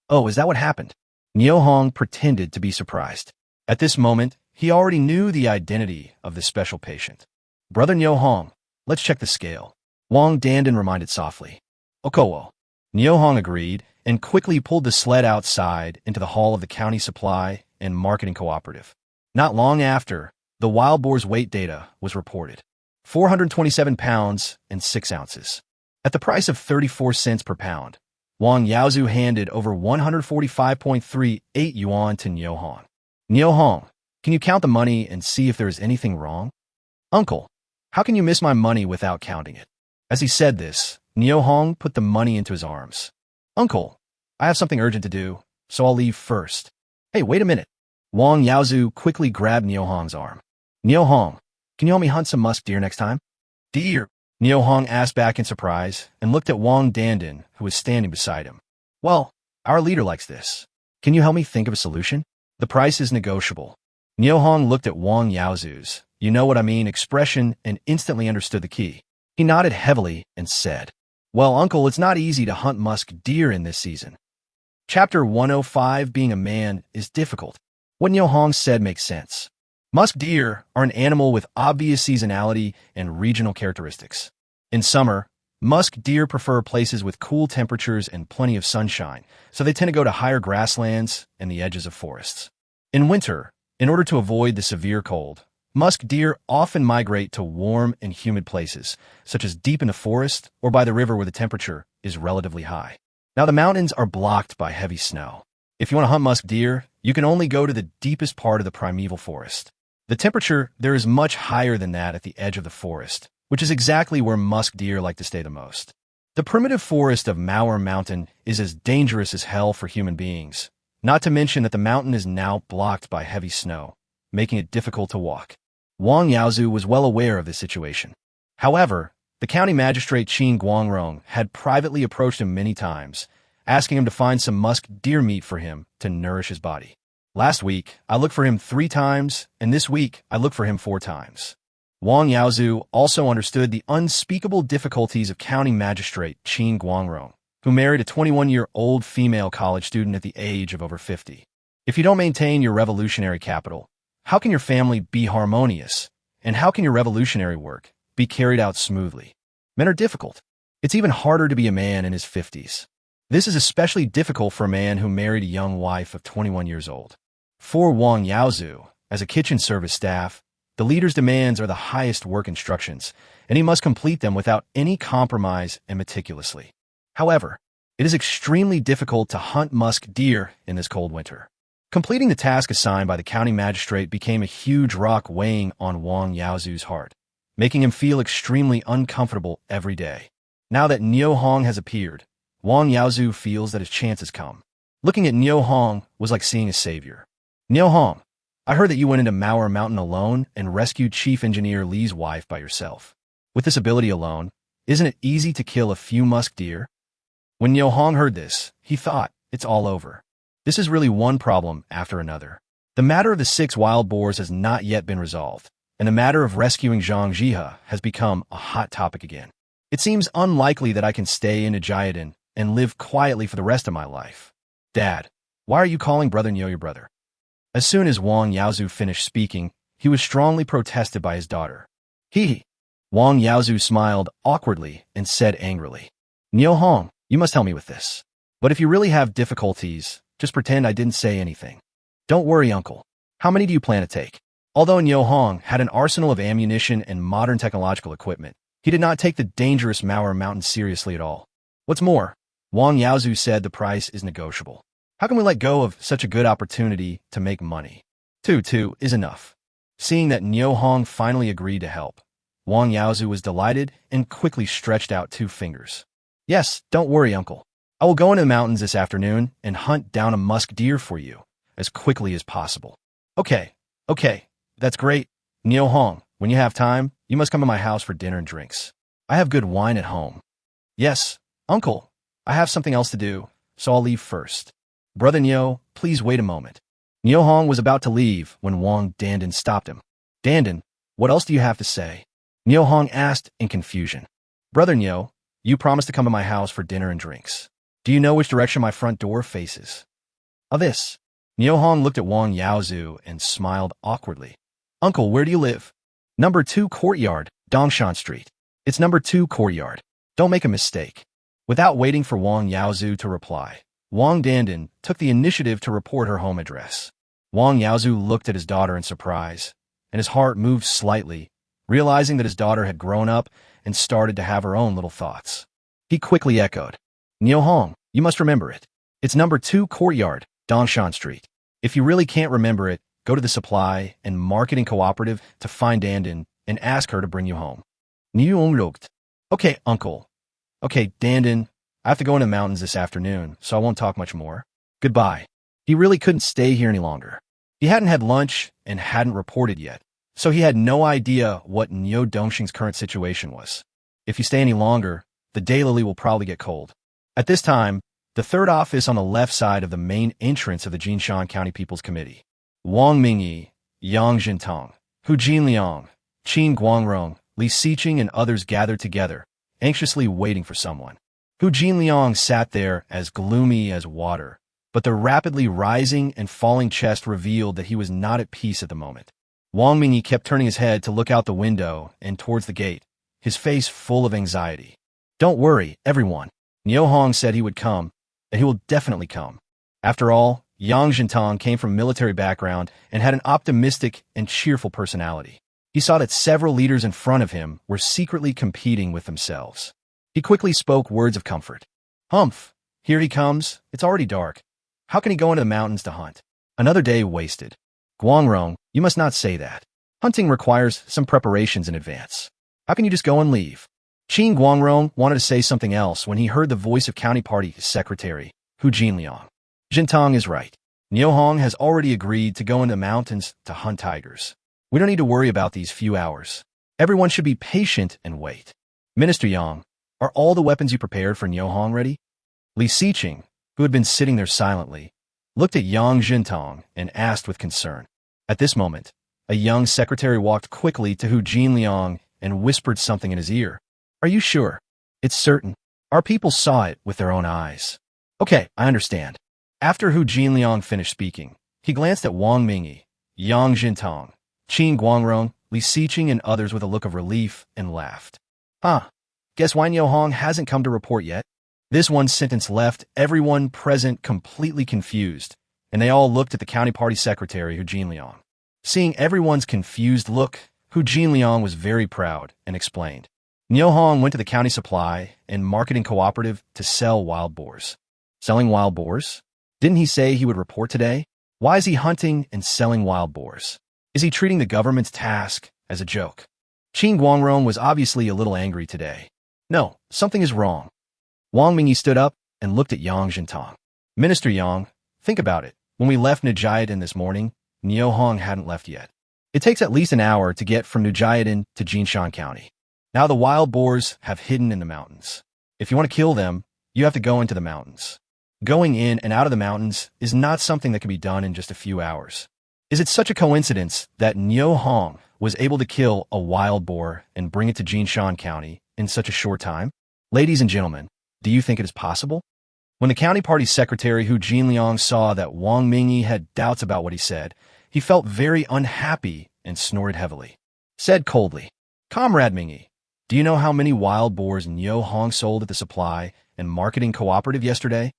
Oh, is that what happened? Nyo Hong pretended to be surprised. At this moment, he already knew the identity of the special patient. Brother Nyo Hong, let's check the scale. Wang Dandin reminded softly. Okowo. Nyo Hong agreed and quickly pulled the sled outside into the hall of the county supply and marketing cooperative. Not long after, the wild boar's weight data was reported. 427 pounds and 6 ounces. At the price of 34 cents per pound, Wang Yaozu handed over 145.38 yuan to Nyo Hong. Nyo Hong, can you count the money and see if there is anything wrong? Uncle, how can you miss my money without counting it? As he said this, Nyo Hong put the money into his arms. Uncle, I have something urgent to do, so I'll leave first. Hey, wait a minute. Wang Yaozu quickly grabbed Nyo Hong's arm. Nyo Hong, can you help me hunt some musk deer next time? Deer? Nyo Hong asked back in surprise and looked at Wang Dandin, who was standing beside him. Well, our leader likes this. Can you help me think of a solution? The price is negotiable. Nyo Hong looked at Wang Yaozu's, you know what I mean, expression and instantly understood the key. He nodded heavily and said, Well, Uncle, it's not easy to hunt musk deer in this season. Chapter 105, Being a Man, is difficult. What Nyo Hong said makes sense. Musk deer are an animal with obvious seasonality and regional characteristics. In summer, musk deer prefer places with cool temperatures and plenty of sunshine, so they tend to go to higher grasslands and the edges of forests. In winter, in order to avoid the severe cold, musk deer often migrate to warm and humid places, such as deep in the forest or by the river where the temperature is relatively high. Now, the mountains are blocked by heavy snow. If you want to hunt musk deer, you can only go to the deepest part of the primeval forest. The temperature there is much higher than that at the edge of the forest, which is exactly where musk deer like to stay the most. The primitive forest of Maur Mountain is as dangerous as hell for human beings, not to mention that the mountain is now blocked by heavy snow, making it difficult to walk. Wang Yaozu was well aware of this situation. However, the county magistrate Qin Guangrong had privately approached him many times, asking him to find some musk deer meat for him to nourish his body. Last week, I looked for him 3 times, and this week, I looked for him 4 times. Wang Yaozu also understood the unspeakable difficulties of county magistrate Qin Guangrong, who married a 21-year-old female college student at the age of over 50. If you don't maintain your revolutionary capital, How can your family be harmonious? And how can your revolutionary work be carried out smoothly? Men are difficult. It's even harder to be a man in his 50s. This is especially difficult for a man who married a young wife of 21 years old. For Wang Yaozu, as a kitchen service staff, the leader's demands are the highest work instructions, and he must complete them without any compromise and meticulously. However, it is extremely difficult to hunt musk deer in this cold winter. Completing the task assigned by the county magistrate became a huge rock weighing on Wang Yaozu's heart, making him feel extremely uncomfortable every day. Now that Niu Hong has appeared, Wang Yaozu feels that his chance has come. Looking at Niu Hong was like seeing a savior. Niu Hong, I heard that you went into Mauer Mountain alone and rescued Chief Engineer Li's wife by yourself. With this ability alone, isn't it easy to kill a few musk deer? When Niu Hong heard this, he thought, it's all over. This is really one problem after another. The matter of the 6 wild boars has not yet been resolved, and the matter of rescuing Zhang Jihe has become a hot topic again. It seems unlikely that I can stay in Jiadan and live quietly for the rest of my life. Dad, why are you calling Brother Niu your brother? As soon as Wang Yaozu finished speaking, he was strongly protested by his daughter. Hee. Wang Yaozu smiled awkwardly and said angrily, Niu Hong, you must help me with this. But if you really have difficulties, just pretend I didn't say anything. Don't worry, uncle. How many do you plan to take? Although Niu Hong had an arsenal of ammunition and modern technological equipment, he did not take the dangerous Mauer Mountain seriously at all. What's more, Wang Yaozu said the price is negotiable. How can we let go of such a good opportunity to make money? Two is enough. Seeing that Niu Hong finally agreed to help, Wang Yaozu was delighted and quickly stretched out 2 fingers. Yes, don't worry, uncle. I will go into the mountains this afternoon and hunt down a musk deer for you as quickly as possible. Okay, that's great. Niu Hong, when you have time, you must come to my house for dinner and drinks. I have good wine at home. Yes, uncle, I have something else to do, so I'll leave first. Brother Niu, please wait a moment. Niu Hong was about to leave when Wang Dandan stopped him. Dandan, what else do you have to say? Niu Hong asked in confusion. Brother Niu, you promised to come to my house for dinner and drinks. Do you know which direction my front door faces? This. Niu Hong looked at Wang Yaozu and smiled awkwardly. Uncle, where do you live? Number 2 Courtyard, Dongshan Street. It's number 2 Courtyard. Don't make a mistake. Without waiting for Wang Yaozu to reply, Wang Dandan took the initiative to report her home address. Wang Yaozu looked at his daughter in surprise, and his heart moved slightly, realizing that his daughter had grown up and started to have her own little thoughts. He quickly echoed, Niu Hong, you must remember it. It's number 2 Courtyard, Dongshan Street. If you really can't remember it, go to the Supply and Marketing Cooperative to find Dandan and ask her to bring you home. Niu Hong looked. Okay, uncle. Okay, Dandan, I have to go into the mountains this afternoon, so I won't talk much more. Goodbye. He really couldn't stay here any longer. He hadn't had lunch and hadn't reported yet, so he had no idea what Niu Dongxing's current situation was. If you stay any longer, the daylily will probably get cold. At this time, the 3rd office on the left side of the main entrance of the Jinshan County People's Committee. Wang Mingyi, Yang Jintong, Hu Jinliang, Qin Guangrong, Li Xiqing and others gathered together, anxiously waiting for someone. Hu Jinliang sat there as gloomy as water, but the rapidly rising and falling chest revealed that he was not at peace at the moment. Wang Mingyi kept turning his head to look out the window and towards the gate, his face full of anxiety. Don't worry, everyone. Niu Hong said he would come, and he will definitely come. After all, Yang Jintong came from a military background and had an optimistic and cheerful personality. He saw that several leaders in front of him were secretly competing with themselves. He quickly spoke words of comfort. Humph, here he comes. It's already dark. How can he go into the mountains to hunt? Another day wasted. Guangrong, you must not say that. Hunting requires some preparations in advance. How can you just go and leave? Qin Guangrong wanted to say something else when he heard the voice of County Party Secretary Hu Jinliang. Jintong is right. Niu Hong has already agreed to go into the mountains to hunt tigers. We don't need to worry about these few hours. Everyone should be patient and wait. Minister Yang, are all the weapons you prepared for Niu Hong ready? Li Xiqing, who had been sitting there silently, looked at Yang Jintong and asked with concern. At this moment, a young secretary walked quickly to Hu Jinliang and whispered something in his ear. Are you sure? It's certain. Our people saw it with their own eyes. Okay, I understand. After Hu Jinliang finished speaking, he glanced at Wang Mingyi, Yang Jintong, Qin Guangrong, Li Xiqing, and others with a look of relief and laughed. Huh. Guess Wang Yohong hasn't come to report yet? This one sentence left everyone present completely confused, and they all looked at the county party secretary, Hu Jinliang. Seeing everyone's confused look, Hu Jinliang was very proud and explained. Niu Hong went to the county supply and marketing cooperative to sell wild boars. Selling wild boars? Didn't he say he would report today? Why is he hunting and selling wild boars? Is he treating the government's task as a joke? Qin Guangrong was obviously a little angry today. No, something is wrong. Wang Mingyi stood up and looked at Yang Jintong. Minister Yang, think about it. When we left Nujiadan this morning, Niu Hong hadn't left yet. It takes at least an hour to get from Nujiadan to Jinshan County. Now the wild boars have hidden in the mountains. If you want to kill them, you have to go into the mountains. Going in and out of the mountains is not something that can be done in just a few hours. Is it such a coincidence that Niu Hong was able to kill a wild boar and bring it to Jinshan County in such a short time? Ladies and gentlemen, do you think it is possible? When the county party secretary Hu Jinliang saw that Wang Mingyi had doubts about what he said, he felt very unhappy and snorted heavily. Said coldly, Comrade Mingyi, do you know how many wild boars Niu Hong sold at the supply and marketing cooperative yesterday?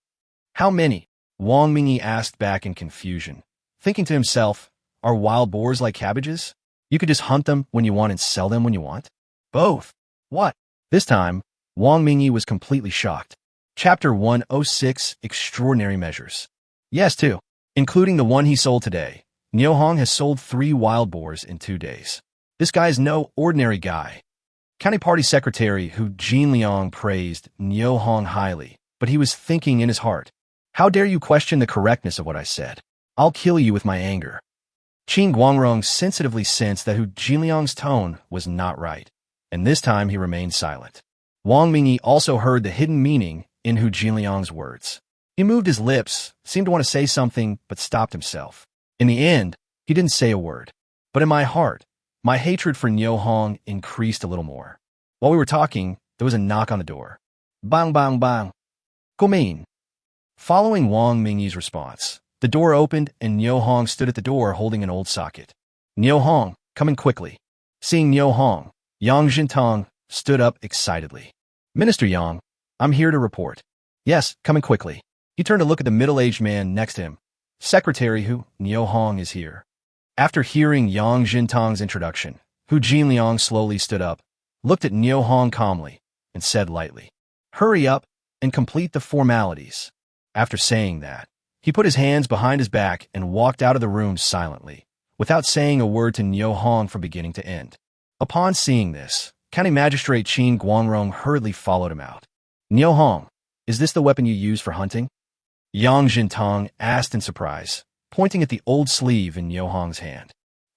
How many? Wang Mingyi asked back in confusion, thinking to himself, are wild boars like cabbages? You could just hunt them when you want and sell them when you want? Both. What? This time, Wang Mingyi was completely shocked. Chapter 106, Extraordinary Measures. Yes, too. Including the one he sold today. Niu Hong has sold 3 wild boars in 2 days. This guy is no ordinary guy. County Party Secretary Hu Jinliang praised Niu Hong highly, but he was thinking in his heart, how dare you question the correctness of what I said? I'll kill you with my anger. Qin Guangrong sensitively sensed that Hu Jinliang's tone was not right, and this time he remained silent. Wang Mingyi also heard the hidden meaning in Hu Jinliang's words. He moved his lips, seemed to want to say something, but stopped himself. In the end, he didn't say a word. But in my heart, my hatred for Niu Hong increased a little more. While we were talking, there was a knock on the door. Bang, bang, bang. Come in. Following Wang Mingyi's response, the door opened and Niu Hong stood at the door holding an old socket. Niu Hong, come in quickly. Seeing Niu Hong, Yang Jintong stood up excitedly. Minister Yang, I'm here to report. Yes, come in quickly. He turned to look at the middle-aged man next to him. Secretary Hu, Niu Hong is here. After hearing Yang Jintong's introduction, Hu Jinliang slowly stood up, looked at Niu Hong calmly, and said lightly, hurry up and complete the formalities. After saying that, he put his hands behind his back and walked out of the room silently, without saying a word to Niu Hong from beginning to end. Upon seeing this, County Magistrate Qin Guangrong hurriedly followed him out. Niu Hong, is this the weapon you use for hunting? Yang Jintong asked in surprise, pointing at the old sleeve in Niu Hong's hand.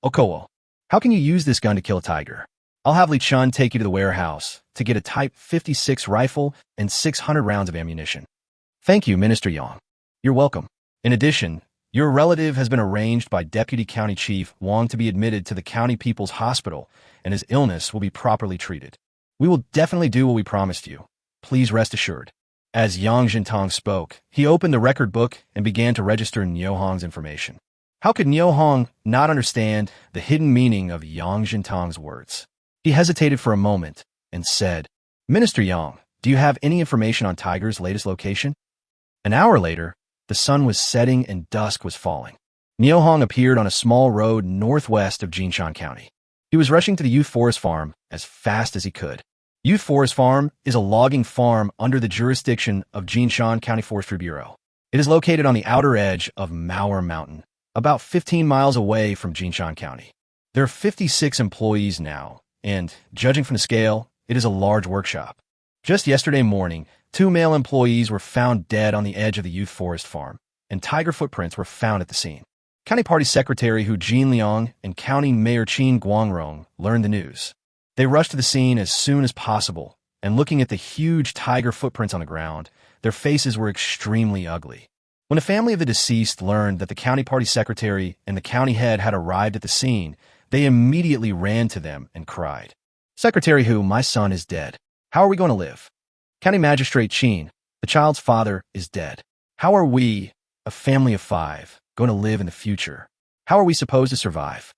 Okowo, how can you use this gun to kill a tiger? I'll have Li Chun take you to the warehouse to get a Type 56 rifle and 600 rounds of ammunition. Thank you, Minister Yang. You're welcome. In addition, your relative has been arranged by Deputy County Chief Wang to be admitted to the County People's Hospital, and his illness will be properly treated. We will definitely do what we promised you. Please rest assured. As Yang Jintong spoke, he opened the record book and began to register Niu Hong's information. How could Niu Hong not understand the hidden meaning of Yang Jintong's words? He hesitated for a moment and said, Minister Yang, do you have any information on Tiger's latest location? An hour later, the sun was setting and dusk was falling. Niu Hong appeared on a small road northwest of Jinshan County. He was rushing to the Youth Forest Farm as fast as he could. Youth Forest Farm is a logging farm under the jurisdiction of Jinshan County Forestry Bureau. It is located on the outer edge of Maoer Mountain, about 15 miles away from Jinshan County. There are 56 employees now, and, judging from the scale, it is a large workshop. Just yesterday morning, 2 male employees were found dead on the edge of the Youth Forest Farm, and tiger footprints were found at the scene. County Party Secretary Hu Jinliang and County Mayor Qin Guangrong learned the news. They rushed to the scene as soon as possible, and looking at the huge tiger footprints on the ground, their faces were extremely ugly. When the family of the deceased learned that the County Party Secretary and the county head had arrived at the scene, they immediately ran to them and cried, Secretary Hu, my son is dead. How are we going to live? County Magistrate Qin, the child's father is dead. How are we, a family of 5, going to live in the future? How are we supposed to survive?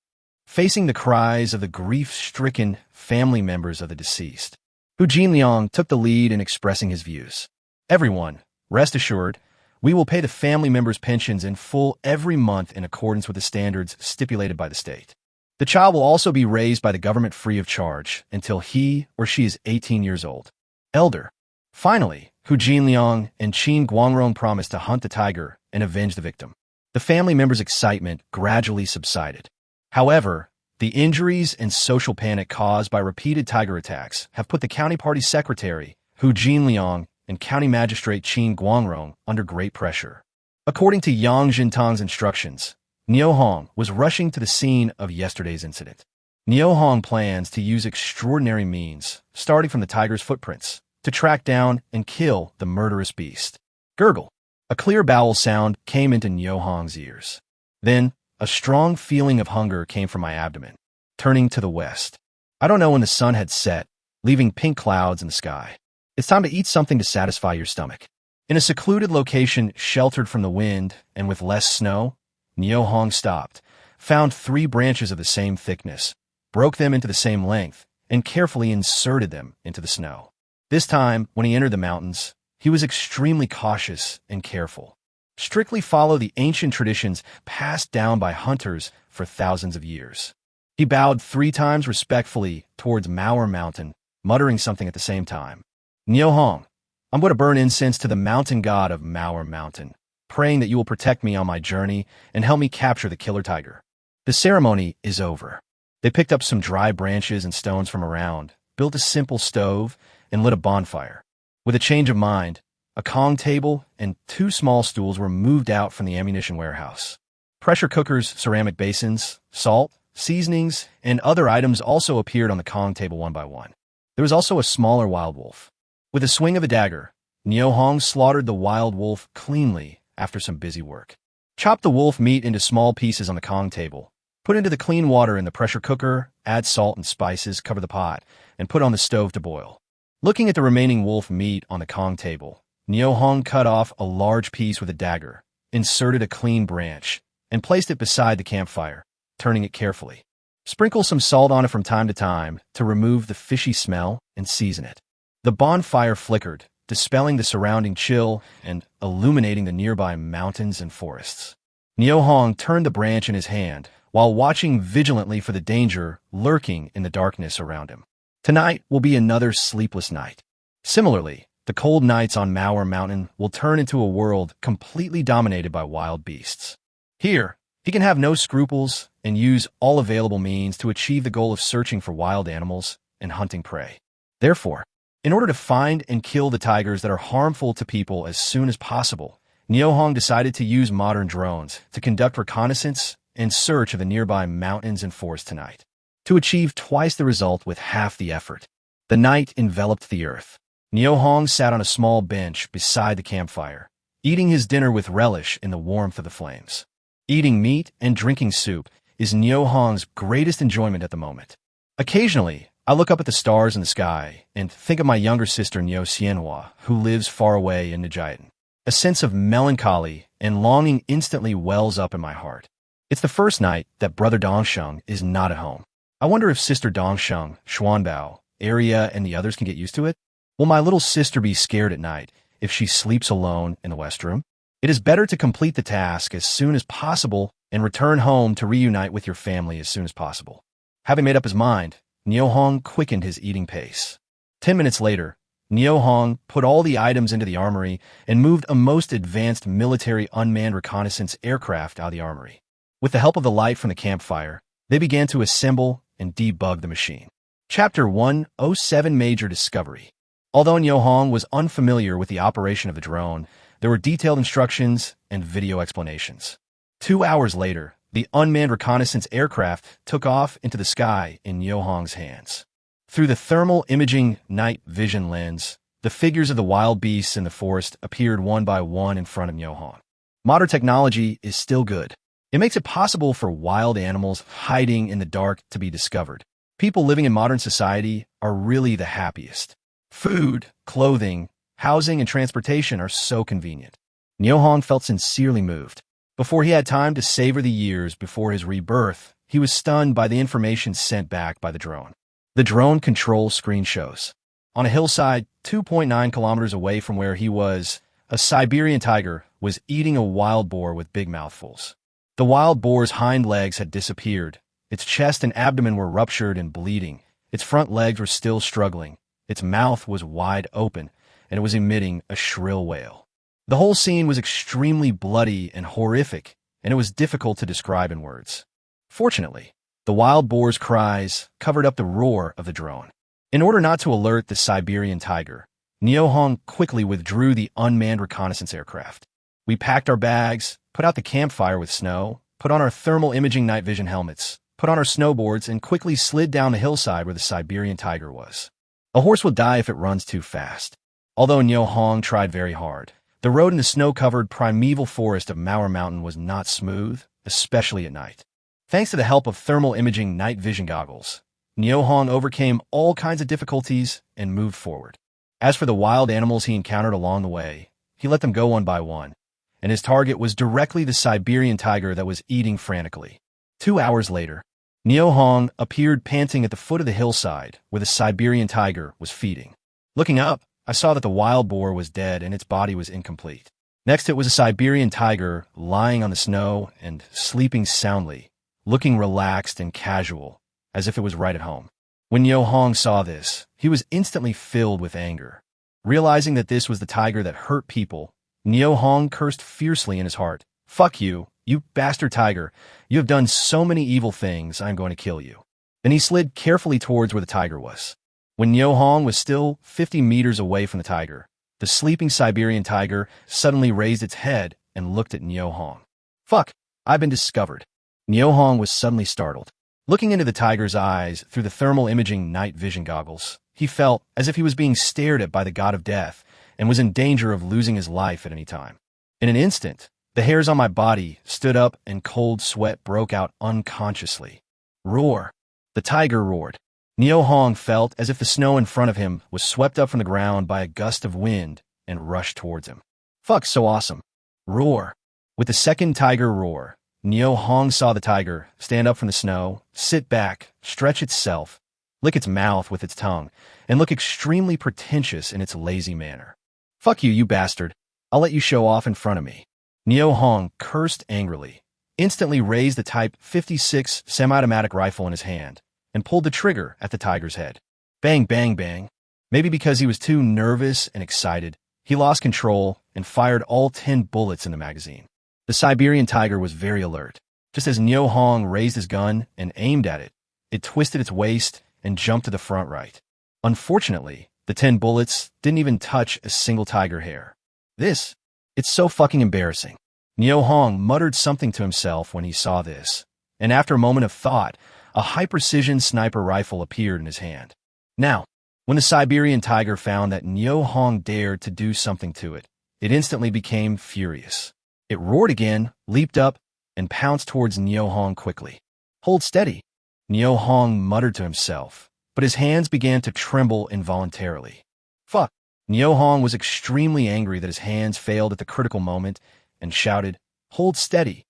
Facing the cries of the grief-stricken family members of the deceased, Hu Jinliang took the lead in expressing his views. Everyone, rest assured, we will pay the family members' pensions in full every month in accordance with the standards stipulated by the state. The child will also be raised by the government free of charge until he or she is 18 years old. Elder. Finally, Hu Jinliang and Qin Guangrong promised to hunt the tiger and avenge the victim. The family members' excitement gradually subsided. However, the injuries and social panic caused by repeated tiger attacks have put the county party secretary, Hu Jinliang, and county magistrate Qin Guangrong under great pressure. According to Yang Jintang's instructions, Niu Hong was rushing to the scene of yesterday's incident. Niu Hong plans to use extraordinary means, starting from the tiger's footprints, to track down and kill the murderous beast. Gurgle. A clear bowel sound came into Niu Hong's ears. Then, a strong feeling of hunger came from my abdomen. Turning to the west. I don't know when the sun had set, leaving pink clouds in the sky. It's time to eat something to satisfy your stomach. In a secluded location sheltered from the wind and with less snow, Niu Hong stopped, found 3 branches of the same thickness, broke them into the same length, and carefully inserted them into the snow. This time, when he entered the mountains, he was extremely cautious and careful. Strictly follow the ancient traditions passed down by hunters for thousands of years. He bowed 3 times respectfully towards Manhwa Mountain, muttering something at the same time. Niu Hong, I'm going to burn incense to the mountain god of Manhwa Mountain, praying that you will protect me on my journey and help me capture the killer tiger. The ceremony is over. They picked up some dry branches and stones from around, built a simple stove, and lit a bonfire. With a change of mind, a Kong table and 2 small stools were moved out from the ammunition warehouse. Pressure cookers, ceramic basins, salt, seasonings, and other items also appeared on the Kong table one by one. There was also a smaller wild wolf. With a swing of a dagger, Niu Hong slaughtered the wild wolf cleanly after some busy work. Chopped the wolf meat into small pieces on the Kong table, put into the clean water in the pressure cooker, add salt and spices, cover the pot, and put on the stove to boil. Looking at the remaining wolf meat on the Kong table, Niu Hong cut off a large piece with a dagger, inserted a clean branch, and placed it beside the campfire, turning it carefully. Sprinkle some salt on it from time to time to remove the fishy smell and season it. The bonfire flickered, dispelling the surrounding chill and illuminating the nearby mountains and forests. Niu Hong turned the branch in his hand while watching vigilantly for the danger lurking in the darkness around him. Tonight will be another sleepless night. Similarly, the cold nights on Manhwa Mountain will turn into a world completely dominated by wild beasts. Here, he can have no scruples and use all available means to achieve the goal of searching for wild animals and hunting prey. Therefore, in order to find and kill the tigers that are harmful to people as soon as possible, Niu Hong decided to use modern drones to conduct reconnaissance and search of the nearby mountains and forests tonight. To achieve twice the result with half the effort. The night enveloped the earth. Niu Hong sat on a small bench beside the campfire, eating his dinner with relish in the warmth of the flames. Eating meat and drinking soup is Niu Hong's greatest enjoyment at the moment. Occasionally, I look up at the stars in the sky and think of my younger sister Niu Xianhua, who lives far away in Nijitan. A sense of melancholy and longing instantly wells up in my heart. It's the first night that brother Dongsheng is not at home. I wonder if sister Dongsheng, Xuanbao, Aria, and the others can get used to it? Will my little sister be scared at night if she sleeps alone in the West Room? It is better to complete the task as soon as possible and return home to reunite with your family as soon as possible. Having made up his mind, Niu Hong quickened his eating pace. 10 minutes later, Niu Hong put all the items into the armory and moved a most advanced military unmanned reconnaissance aircraft out of the armory. With the help of the light from the campfire, they began to assemble and debug the machine. Chapter 107 Major Discovery. Although Niu Hong was unfamiliar with the operation of the drone, there were detailed instructions and video explanations. 2 hours later, the unmanned reconnaissance aircraft took off into the sky in Niu Hong's hands. Through the thermal imaging night vision lens, the figures of the wild beasts in the forest appeared one by one in front of Niu Hong. Modern technology is still good. It makes it possible for wild animals hiding in the dark to be discovered. People living in modern society are really the happiest. Food, clothing, housing, and transportation are so convenient. Niu Hong felt sincerely moved. Before he had time to savor the years before his rebirth, he was stunned by the information sent back by the drone. The drone control screen shows. On a hillside 2.9 kilometers away from where he was, a Siberian tiger was eating a wild boar with big mouthfuls. The wild boar's hind legs had disappeared. Its chest and abdomen were ruptured and bleeding. Its front legs were still struggling. Its mouth was wide open, and it was emitting a shrill wail. The whole scene was extremely bloody and horrific, and it was difficult to describe in words. Fortunately, the wild boar's cries covered up the roar of the drone. In order not to alert the Siberian tiger, Nyohong quickly withdrew the unmanned reconnaissance aircraft. We packed our bags, put out the campfire with snow, put on our thermal imaging night vision helmets, put on our snowboards, and quickly slid down the hillside where the Siberian tiger was. A horse will die if it runs too fast. Although Nyohong tried very hard, the road in the snow-covered primeval forest of Mauer Mountain was not smooth, especially at night. Thanks to the help of thermal imaging night vision goggles, Nyohong overcame all kinds of difficulties and moved forward. As for the wild animals he encountered along the way, he let them go one by one, and his target was directly the Siberian tiger that was eating frantically. 2 hours later, Nyohong appeared panting at the foot of the hillside where the Siberian tiger was feeding. Looking up, I saw that the wild boar was dead and its body was incomplete. Next to it was a Siberian tiger lying on the snow and sleeping soundly, looking relaxed and casual, as if it was right at home. When Nyohong saw this, he was instantly filled with anger. Realizing that this was the tiger that hurt people, Nyohong cursed fiercely in his heart. "Fuck you, you bastard tiger. You have done so many evil things, I am going to kill you." Then he slid carefully towards where the tiger was. When Nyohong was still 50 meters away from the tiger, the sleeping Siberian tiger suddenly raised its head and looked at Nyohong. "Fuck, I've been discovered." Nyohong was suddenly startled. Looking into the tiger's eyes through the thermal imaging night vision goggles, he felt as if he was being stared at by the god of death and was in danger of losing his life at any time. In an instant, the hairs on my body stood up and cold sweat broke out unconsciously. Roar! The tiger roared. Nyohong felt as if the snow in front of him was swept up from the ground by a gust of wind and rushed towards him. "Fuck, so awesome." Roar! With the second tiger roar, Nyohong saw the tiger stand up from the snow, sit back, stretch itself, lick its mouth with its tongue, and look extremely pretentious in its lazy manner. "Fuck you, you bastard. I'll let you show off in front of me." Nyohong cursed angrily, instantly raised the Type 56 semi-automatic rifle in his hand, and pulled the trigger at the tiger's head. Bang, bang, bang. Maybe because he was too nervous and excited, he lost control and fired all 10 bullets in the magazine. The Siberian tiger was very alert. Just as Nyohong raised his gun and aimed at it, it twisted its waist and jumped to the front right. Unfortunately, the 10 bullets didn't even touch a single tiger hair. It's so fucking embarrassing. Nyohong muttered something to himself when he saw this, and after a moment of thought, a high-precision sniper rifle appeared in his hand. Now, when the Siberian tiger found that Nyohong dared to do something to it, it instantly became furious. It roared again, leaped up, and pounced towards Nyohong quickly. "Hold steady," Nyohong muttered to himself, but his hands began to tremble involuntarily. "Fuck." Nyohong was extremely angry that his hands failed at the critical moment and shouted, "Hold steady."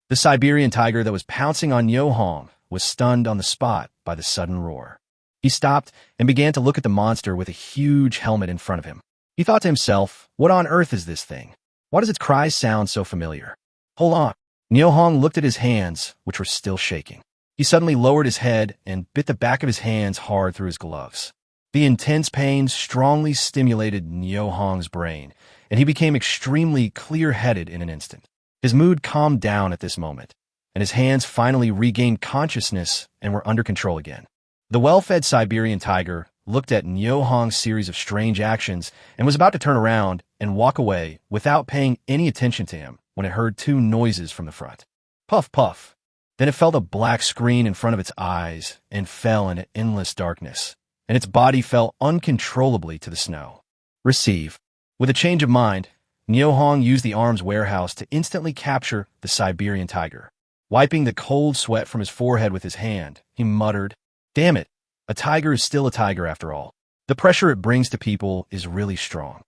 The Siberian tiger that was pouncing on Nyohong was stunned on the spot by the sudden roar. He stopped and began to look at the monster with a huge helmet in front of him. He thought to himself, what on earth is this thing? Why does its cries sound so familiar? Hold on. Nyohong looked at his hands, which were still shaking. He suddenly lowered his head and bit the back of his hands hard through his gloves. The intense pain strongly stimulated Nyohong's brain, and he became extremely clear-headed in an instant. His mood calmed down at this moment, and his hands finally regained consciousness and were under control again. The well-fed Siberian tiger looked at Nyohong's series of strange actions and was about to turn around and walk away without paying any attention to him when it heard 2 noises from the front. Puff, puff. Then it felt a black screen in front of its eyes and fell into endless darkness, and its body fell uncontrollably to the snow. Receive. With a change of mind, Nyohong used the arms warehouse to instantly capture the Siberian tiger. Wiping the cold sweat from his forehead with his hand, he muttered, "Damn it, a tiger is still a tiger after all. The pressure it brings to people is really strong."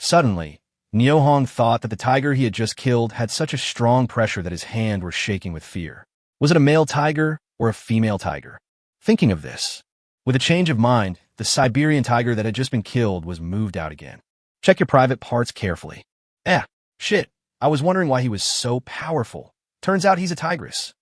Suddenly, Hong thought that the tiger he had just killed had such a strong pressure that his hand was shaking with fear. Was it a male tiger or a female tiger? Thinking of this, with a change of mind, the Siberian tiger that had just been killed was moved out again. Check your private parts carefully. Shit, I was wondering why he was so powerful. Turns out he's a tigress.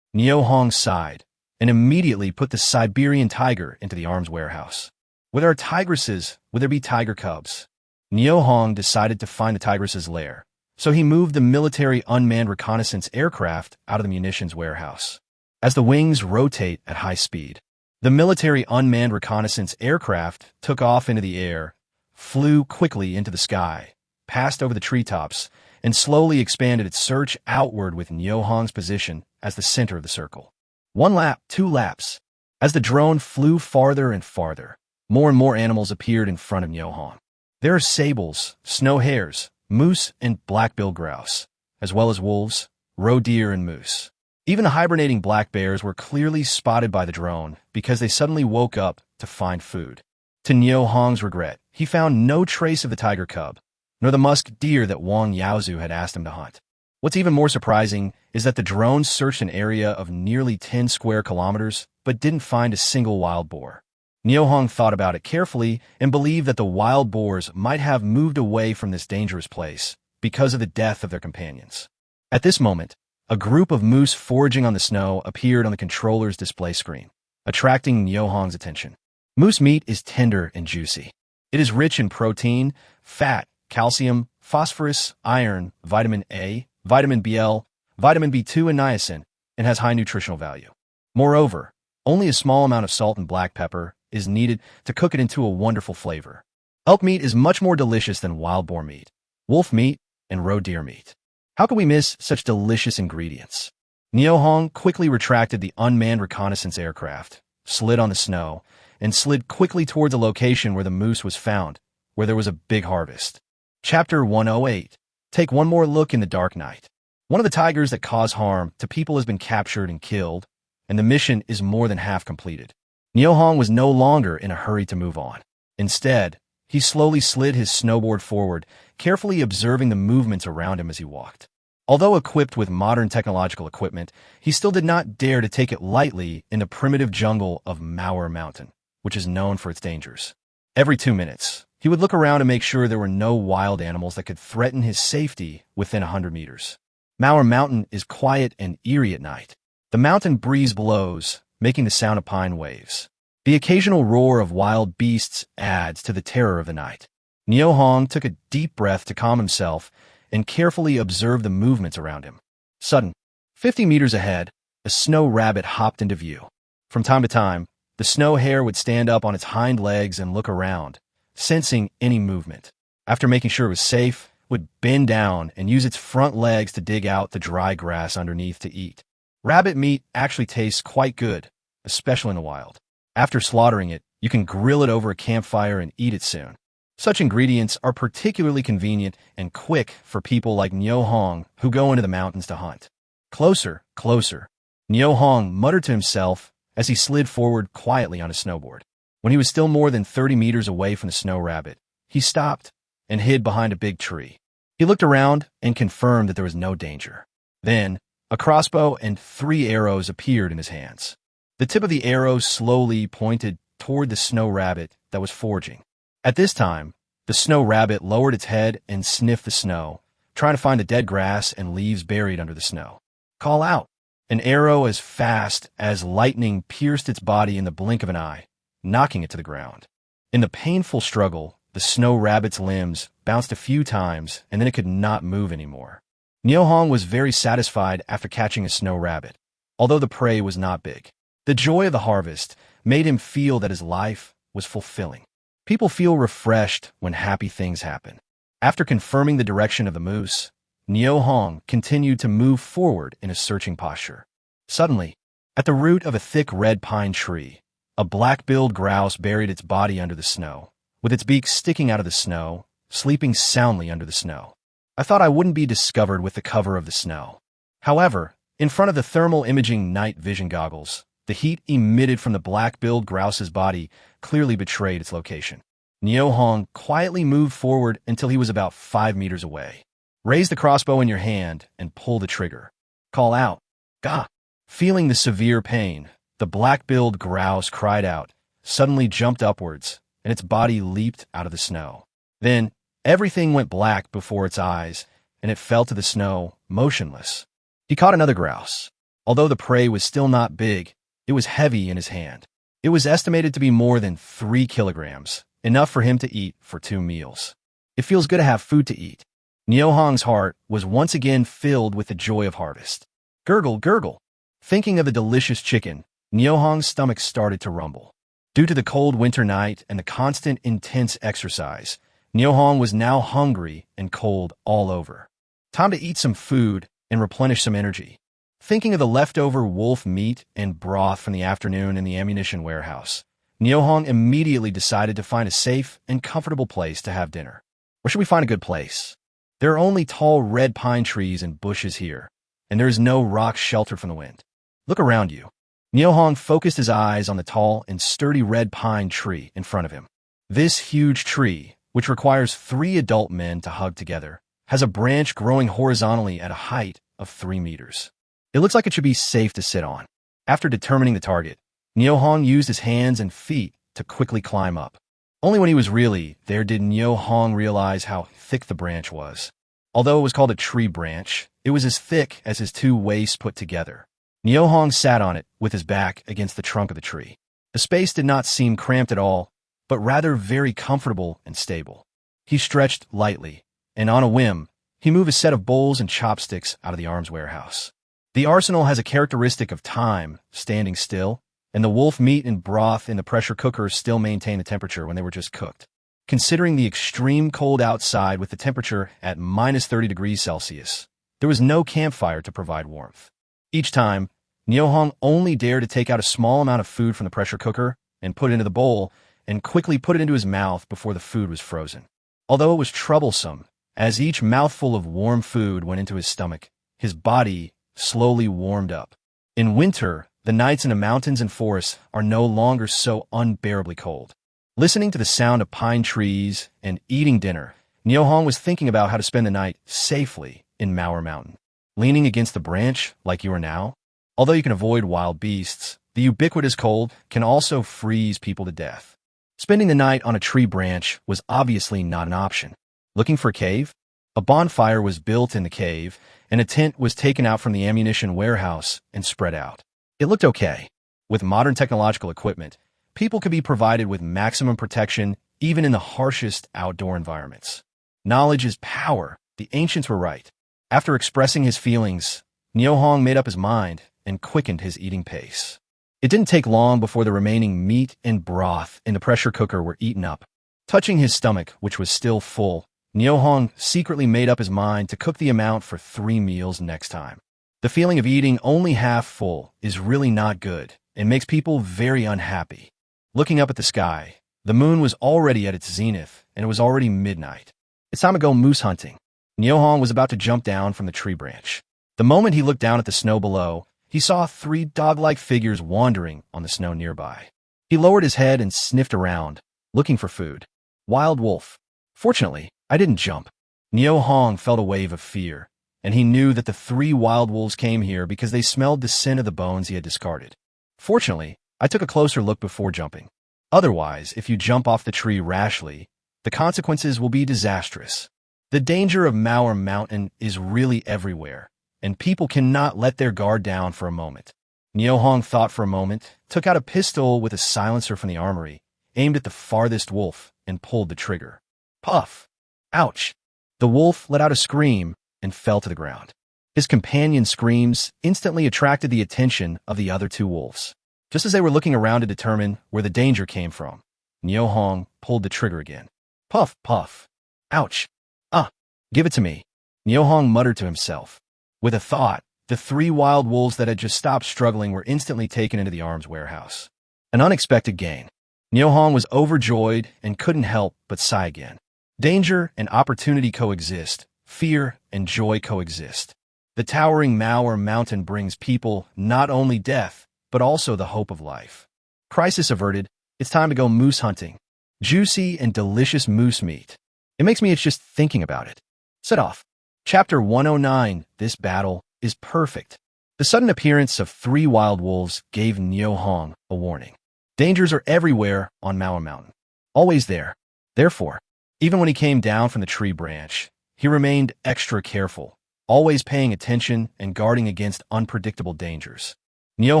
Hong sighed and immediately put the Siberian tiger into the arms warehouse. Where there are tigresses, would there be tiger cubs? Hong decided to find the tigress's lair, so he moved the military unmanned reconnaissance aircraft out of the munitions warehouse. As the wings rotate at high speed, the military unmanned reconnaissance aircraft took off into the air, flew quickly into the sky, passed over the treetops, and slowly expanded its search outward with Hong's position as the center of the circle. 1 lap, 2 laps. As the drone flew farther and farther, more and more animals appeared in front of Hong. There are sables, snow hares, moose, and black-billed grouse, as well as wolves, roe deer, and moose. Even the hibernating black bears were clearly spotted by the drone because they suddenly woke up to find food. To Hong's regret, he found no trace of the tiger cub, nor the musk deer that Wang Yaozu had asked him to hunt. What's even more surprising is that the drone searched an area of nearly 10 square kilometers but didn't find a single wild boar. Hong thought about it carefully and believed that the wild boars might have moved away from this dangerous place because of the death of their companions. At this moment, a group of moose foraging on the snow appeared on the controller's display screen, attracting Hong's attention. Moose meat is tender and juicy. It is rich in protein, fat, calcium, phosphorus, iron, vitamin A, vitamin BL, vitamin B2, and niacin, and has high nutritional value. Moreover, only a small amount of salt and black pepper is needed to cook it into a wonderful flavor. Elk meat is much more delicious than wild boar meat, wolf meat, and roe deer meat. How could we miss such delicious ingredients? Hong quickly retracted the unmanned reconnaissance aircraft, slid on the snow, and slid quickly towards the location where the moose was found, where there was a big harvest. Chapter 108. Take one more look in the dark night. One of the tigers that cause harm to people has been captured and killed, and the mission is more than half completed. Hong was no longer in a hurry to move on. Instead, he slowly slid his snowboard forward, carefully observing the movements around him as he walked. Although equipped with modern technological equipment, he still did not dare to take it lightly in the primitive jungle of Manhwa Mountain, which is known for its dangers. Every 2 minutes, he would look around to make sure there were no wild animals that could threaten his safety within 100 meters. Manhwa Mountain is quiet and eerie at night. The mountain breeze blows, making the sound of pine waves. The occasional roar of wild beasts adds to the terror of the night. Hong took a deep breath to calm himself and carefully observed the movements around him. Sudden, 50 meters ahead, a snow rabbit hopped into view. From time to time, the snow hare would stand up on its hind legs and look around, sensing any movement. After making sure it was safe, would bend down and use its front legs to dig out the dry grass underneath to eat. Rabbit meat actually tastes quite good, especially in the wild. After slaughtering it, you can grill it over a campfire and eat it soon. Such ingredients are particularly convenient and quick for people like Hong who go into the mountains to hunt. Closer, closer. Hong muttered to himself as he slid forward quietly on his snowboard. When he was still more than 30 meters away from the snow rabbit, he stopped and hid behind a big tree. He looked around and confirmed that there was no danger. Then, a crossbow and 3 arrows appeared in his hands. The tip of the arrow slowly pointed toward the snow rabbit that was foraging. At this time, the snow rabbit lowered its head and sniffed the snow, trying to find the dead grass and leaves buried under the snow. Call out! An arrow as fast as lightning pierced its body in the blink of an eye, knocking it to the ground. In the painful struggle, the snow rabbit's limbs bounced a few times and then it could not move anymore. Hong was very satisfied after catching a snow rabbit, although the prey was not big. The joy of the harvest made him feel that his life was fulfilling. People feel refreshed when happy things happen. After confirming the direction of the moose, Hong continued to move forward in a searching posture. Suddenly, at the root of a thick red pine tree, a black-billed grouse buried its body under the snow, with its beak sticking out of the snow, sleeping soundly under the snow. I thought I wouldn't be discovered with the cover of the snow. However, in front of the thermal imaging night vision goggles, the heat emitted from the black-billed grouse's body clearly betrayed its location. Neo Hong quietly moved forward until he was about 5 meters away. Raise the crossbow in your hand and pull the trigger. Call out, "Gah!" Feeling the severe pain, the black-billed grouse cried out, suddenly jumped upwards, and its body leaped out of the snow. Then, everything went black before its eyes, and it fell to the snow, motionless. He caught another grouse. Although the prey was still not big, it was heavy in his hand. It was estimated to be more than 3 kilograms, enough for him to eat for 2 meals. It feels good to have food to eat. Neo Hong's heart was once again filled with the joy of harvest. Gurgle, gurgle. Thinking of the delicious chicken, Neo Hong's stomach started to rumble. Due to the cold winter night and the constant intense exercise, Neo Hong was now hungry and cold all over. Time to eat some food and replenish some energy. Thinking of the leftover wolf meat and broth from the afternoon in the ammunition warehouse, Neo Hong immediately decided to find a safe and comfortable place to have dinner. Where should we find a good place? There are only tall red pine trees and bushes here, and there is no rock shelter from the wind. Look around you. Neo Hong focused his eyes on the tall and sturdy red pine tree in front of him. This huge tree, which requires 3 adult men to hug together, has a branch growing horizontally at a height of 3 meters. It looks like it should be safe to sit on. After determining the target, Neo Hong used his hands and feet to quickly climb up. Only when he was really there did Neo Hong realize how thick the branch was. Although it was called a tree branch, it was as thick as his 2 waists put together. Neo Hong sat on it with his back against the trunk of the tree. The space did not seem cramped at all, but rather very comfortable and stable. He stretched lightly, and on a whim, he moved a set of bowls and chopsticks out of the arms warehouse. The arsenal has a characteristic of time, standing still, and the wolf meat and broth in the pressure cooker still maintain the temperature when they were just cooked. Considering the extreme cold outside with the temperature at minus 30 degrees Celsius, there was no campfire to provide warmth. Each time, Neo Hong only dared to take out a small amount of food from the pressure cooker and put it into the bowl and quickly put it into his mouth before the food was frozen. Although it was troublesome, as each mouthful of warm food went into his stomach, his body slowly warmed up. In winter, the nights in the mountains and forests are no longer so unbearably cold. Listening to the sound of pine trees and eating dinner, Neo Hong was thinking about how to spend the night safely in Manhwa Mountain. Leaning against the branch like you are now, although you can avoid wild beasts, the ubiquitous cold can also freeze people to death. Spending the night on a tree branch was obviously not an option. Looking for a cave? A bonfire was built in the cave, and a tent was taken out from the ammunition warehouse and spread out. It looked okay. With modern technological equipment, people could be provided with maximum protection even in the harshest outdoor environments. Knowledge is power. The ancients were right. After expressing his feelings, Neo Hong made up his mind and quickened his eating pace. It didn't take long before the remaining meat and broth in the pressure cooker were eaten up. Touching his stomach, which was still full, Neo Hong secretly made up his mind to cook the amount for 3 meals next time. The feeling of eating only half full is really not good and makes people very unhappy. Looking up at the sky, the moon was already at its zenith and it was already midnight. It's time to go moose hunting. Neo Hong was about to jump down from the tree branch. The moment he looked down at the snow below, he saw 3 dog-like figures wandering on the snow nearby. He lowered his head and sniffed around, looking for food. Wild wolf. Fortunately, I didn't jump. Neo Hong felt a wave of fear, and he knew that the 3 wild wolves came here because they smelled the scent of the bones he had discarded. Fortunately, I took a closer look before jumping. Otherwise, if you jump off the tree rashly, the consequences will be disastrous. The danger of Manhwa Mountain is really everywhere, and people cannot let their guard down for a moment. Neo Hong thought for a moment, took out a pistol with a silencer from the armory, aimed at the farthest wolf, and pulled the trigger. Puff! Ouch! The wolf let out a scream and fell to the ground. His companion's screams instantly attracted the attention of the other 2 wolves. Just as they were looking around to determine where the danger came from, Neo Hong pulled the trigger again. Puff, puff. Ouch. Ah, give it to me. Neo Hong muttered to himself. With a thought, the 3 wild wolves that had just stopped struggling were instantly taken into the arms warehouse. An unexpected gain. Neo Hong was overjoyed and couldn't help but sigh again. Danger and opportunity coexist. Fear and joy coexist. The towering Manhwa Mountain brings people not only death, but also the hope of life. Crisis averted. It's time to go moose hunting. juicy and delicious moose meat. It makes me itch just thinking about it. Set off. Chapter 109. This battle is perfect. The sudden appearance of 3 wild wolves gave Nyo Hong a warning. Dangers are everywhere on Manhwa Mountain. Always there. Therefore, even when he came down from the tree branch, he remained extra careful, always paying attention and guarding against unpredictable dangers. Nyo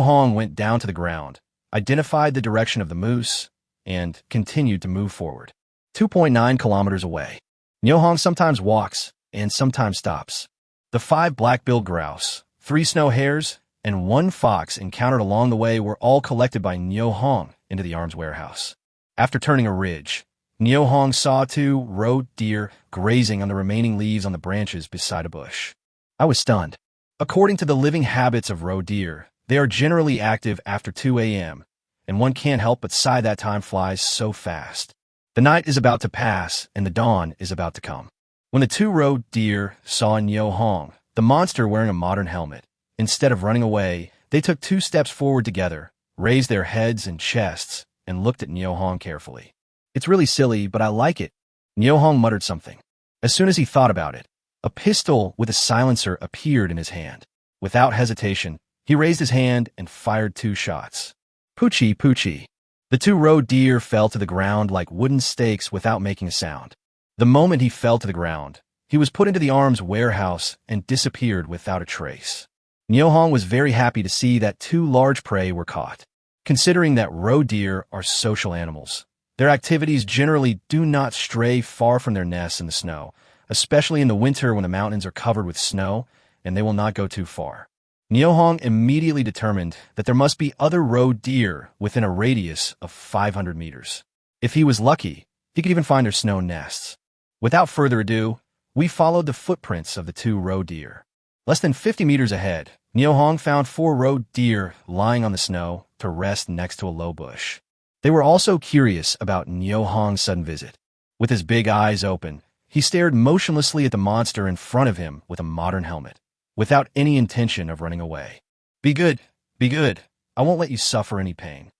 Hong went down to the ground, identified the direction of the moose, and continued to move forward. 2.9 kilometers away. Nyo Hong sometimes walks and sometimes stops. The 5 black-billed grouse, 3 snow hares, and 1 fox encountered along the way were all collected by Nyo Hong into the arms warehouse. After turning a ridge, Nyo Hong saw 2 roe deer grazing on the remaining leaves on the branches beside a bush. I was stunned. According to the living habits of roe deer, they are generally active after 2 a.m., and one can't help but sigh that time flies so fast. The night is about to pass, and the dawn is about to come. When the 2 roe deer saw Nyo Hong, the monster wearing a modern helmet, instead of running away, they took 2 steps forward together, raised their heads and chests, and looked at Nyo Hong carefully. It's really silly, but I like it. Nyo Hong muttered something. As soon as he thought about it, a pistol with a silencer appeared in his hand. Without hesitation, he raised his hand and fired 2 shots. Poochie, poochie. The 2 roe deer fell to the ground like wooden stakes without making a sound. The moment he fell to the ground, he was put into the arms warehouse and disappeared without a trace. Nyo Hong was very happy to see that 2 large prey were caught. Considering that roe deer are social animals, their activities generally do not stray far from their nests in the snow, especially in the winter when the mountains are covered with snow, and they will not go too far. Nyo Hong immediately determined that there must be other roe deer within a radius of 500 meters. If he was lucky, he could even find their snow nests. Without further ado, we followed the footprints of the 2 roe deer. Less than 50 meters ahead, Nyo Hong found 4 roe deer lying on the snow to rest next to a low bush. They were also curious about Nyo Hong's sudden visit. With his big eyes open, he stared motionlessly at the monster in front of him with a modern helmet, without any intention of running away. Be good, be good. I won't let you suffer any pain.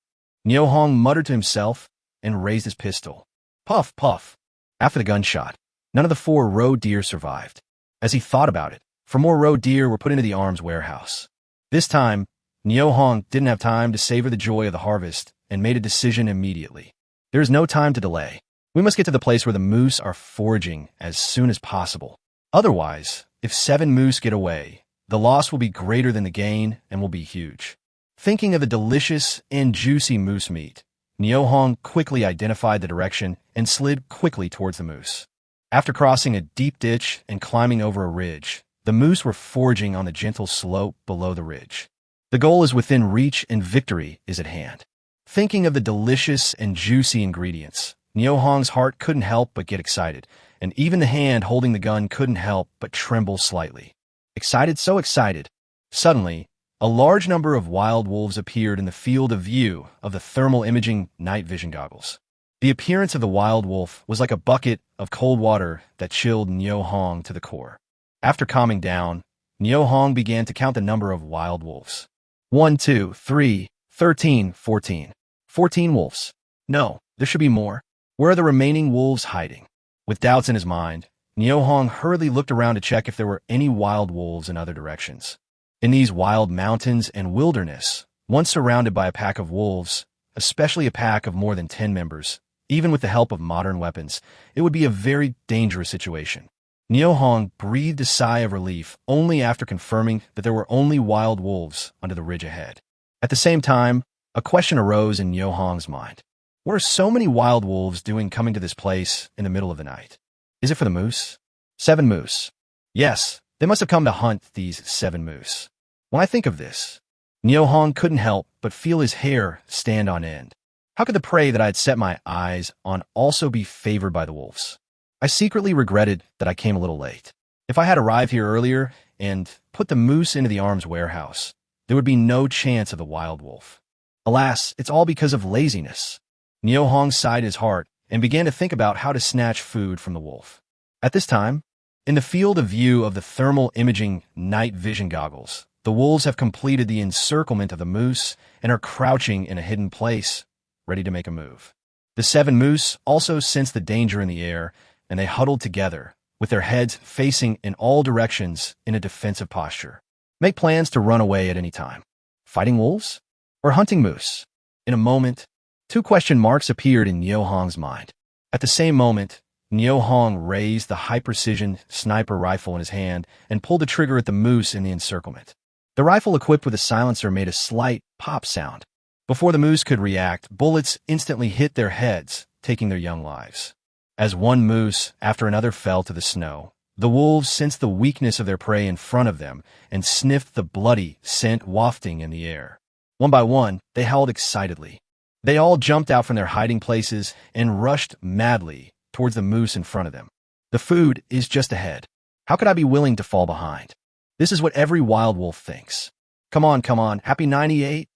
Nyo Hong muttered to himself and raised his pistol. Puff, puff. After the gunshot, none of the 4 roe deer survived. As he thought about it, 4 more roe deer were put into the arms warehouse. This time, Nyo Hong didn't have time to savor the joy of the harvest and made a decision immediately. There is no time to delay. We must get to the place where the moose are foraging as soon as possible. Otherwise, if 7 moose get away, the loss will be greater than the gain and will be huge. Thinking of the delicious and juicy moose meat, Nyo Hong quickly identified the direction and slid quickly towards the moose. After crossing a deep ditch and climbing over a ridge, the moose were foraging on the gentle slope below the ridge. The goal is within reach and victory is at hand. Thinking of the delicious and juicy ingredients, Nyo Hong's heart couldn't help but get excited, and even the hand holding the gun couldn't help but tremble slightly. Excited, so excited. Suddenly, a large number of wild wolves appeared in the field of view of the thermal imaging night vision goggles. The appearance of the wild wolf was like a bucket of cold water that chilled Nyo Hong to the core. After calming down, Nyo Hong began to count the number of wild wolves. 1, 2, 3, 13, 14. 14 wolves. No, there should be more. Where are the remaining wolves hiding? With doubts in his mind, Nyo Hong hurriedly looked around to check if there were any wild wolves in other directions. In these wild mountains and wilderness, once surrounded by a pack of wolves, especially a pack of more than 10 members, even with the help of modern weapons, it would be a very dangerous situation. Nyo Hong breathed a sigh of relief only after confirming that there were only wild wolves under the ridge ahead. At the same time, a question arose in Nyo Hong's mind. What are so many wild wolves doing coming to this place in the middle of the night? Is it for the moose? 7 moose. Yes, they must have come to hunt these 7 moose. When I think of this, Nyo Hong couldn't help but feel his hair stand on end. How could the prey that I had set my eyes on also be favored by the wolves? I secretly regretted that I came a little late. If I had arrived here earlier and put the moose into the arms warehouse, there would be no chance of the wild wolf. Alas, it's all because of laziness. Nyo Hong sighed his heart and began to think about how to snatch food from the wolf. At this time, in the field of view of the thermal imaging night vision goggles, the wolves have completed the encirclement of the moose and are crouching in a hidden place, ready to make a move. The 7 moose also sensed the danger in the air, and they huddled together, with their heads facing in all directions in a defensive posture. Make plans to run away at any time. Fighting wolves? Or hunting moose? In a moment, 2 question marks appeared in Nio Hong's mind. At the same moment, Nio Hong raised the high-precision sniper rifle in his hand and pulled the trigger at the moose in the encirclement. The rifle equipped with a silencer made a slight pop sound. Before the moose could react, bullets instantly hit their heads, taking their young lives. As one moose after another fell to the snow, the wolves sensed the weakness of their prey in front of them and sniffed the bloody scent wafting in the air. One by one, they howled excitedly. They all jumped out from their hiding places and rushed madly towards the moose in front of them. The food is just ahead. How could I be willing to fall behind? This is what every wild wolf thinks. Come on, happy 98?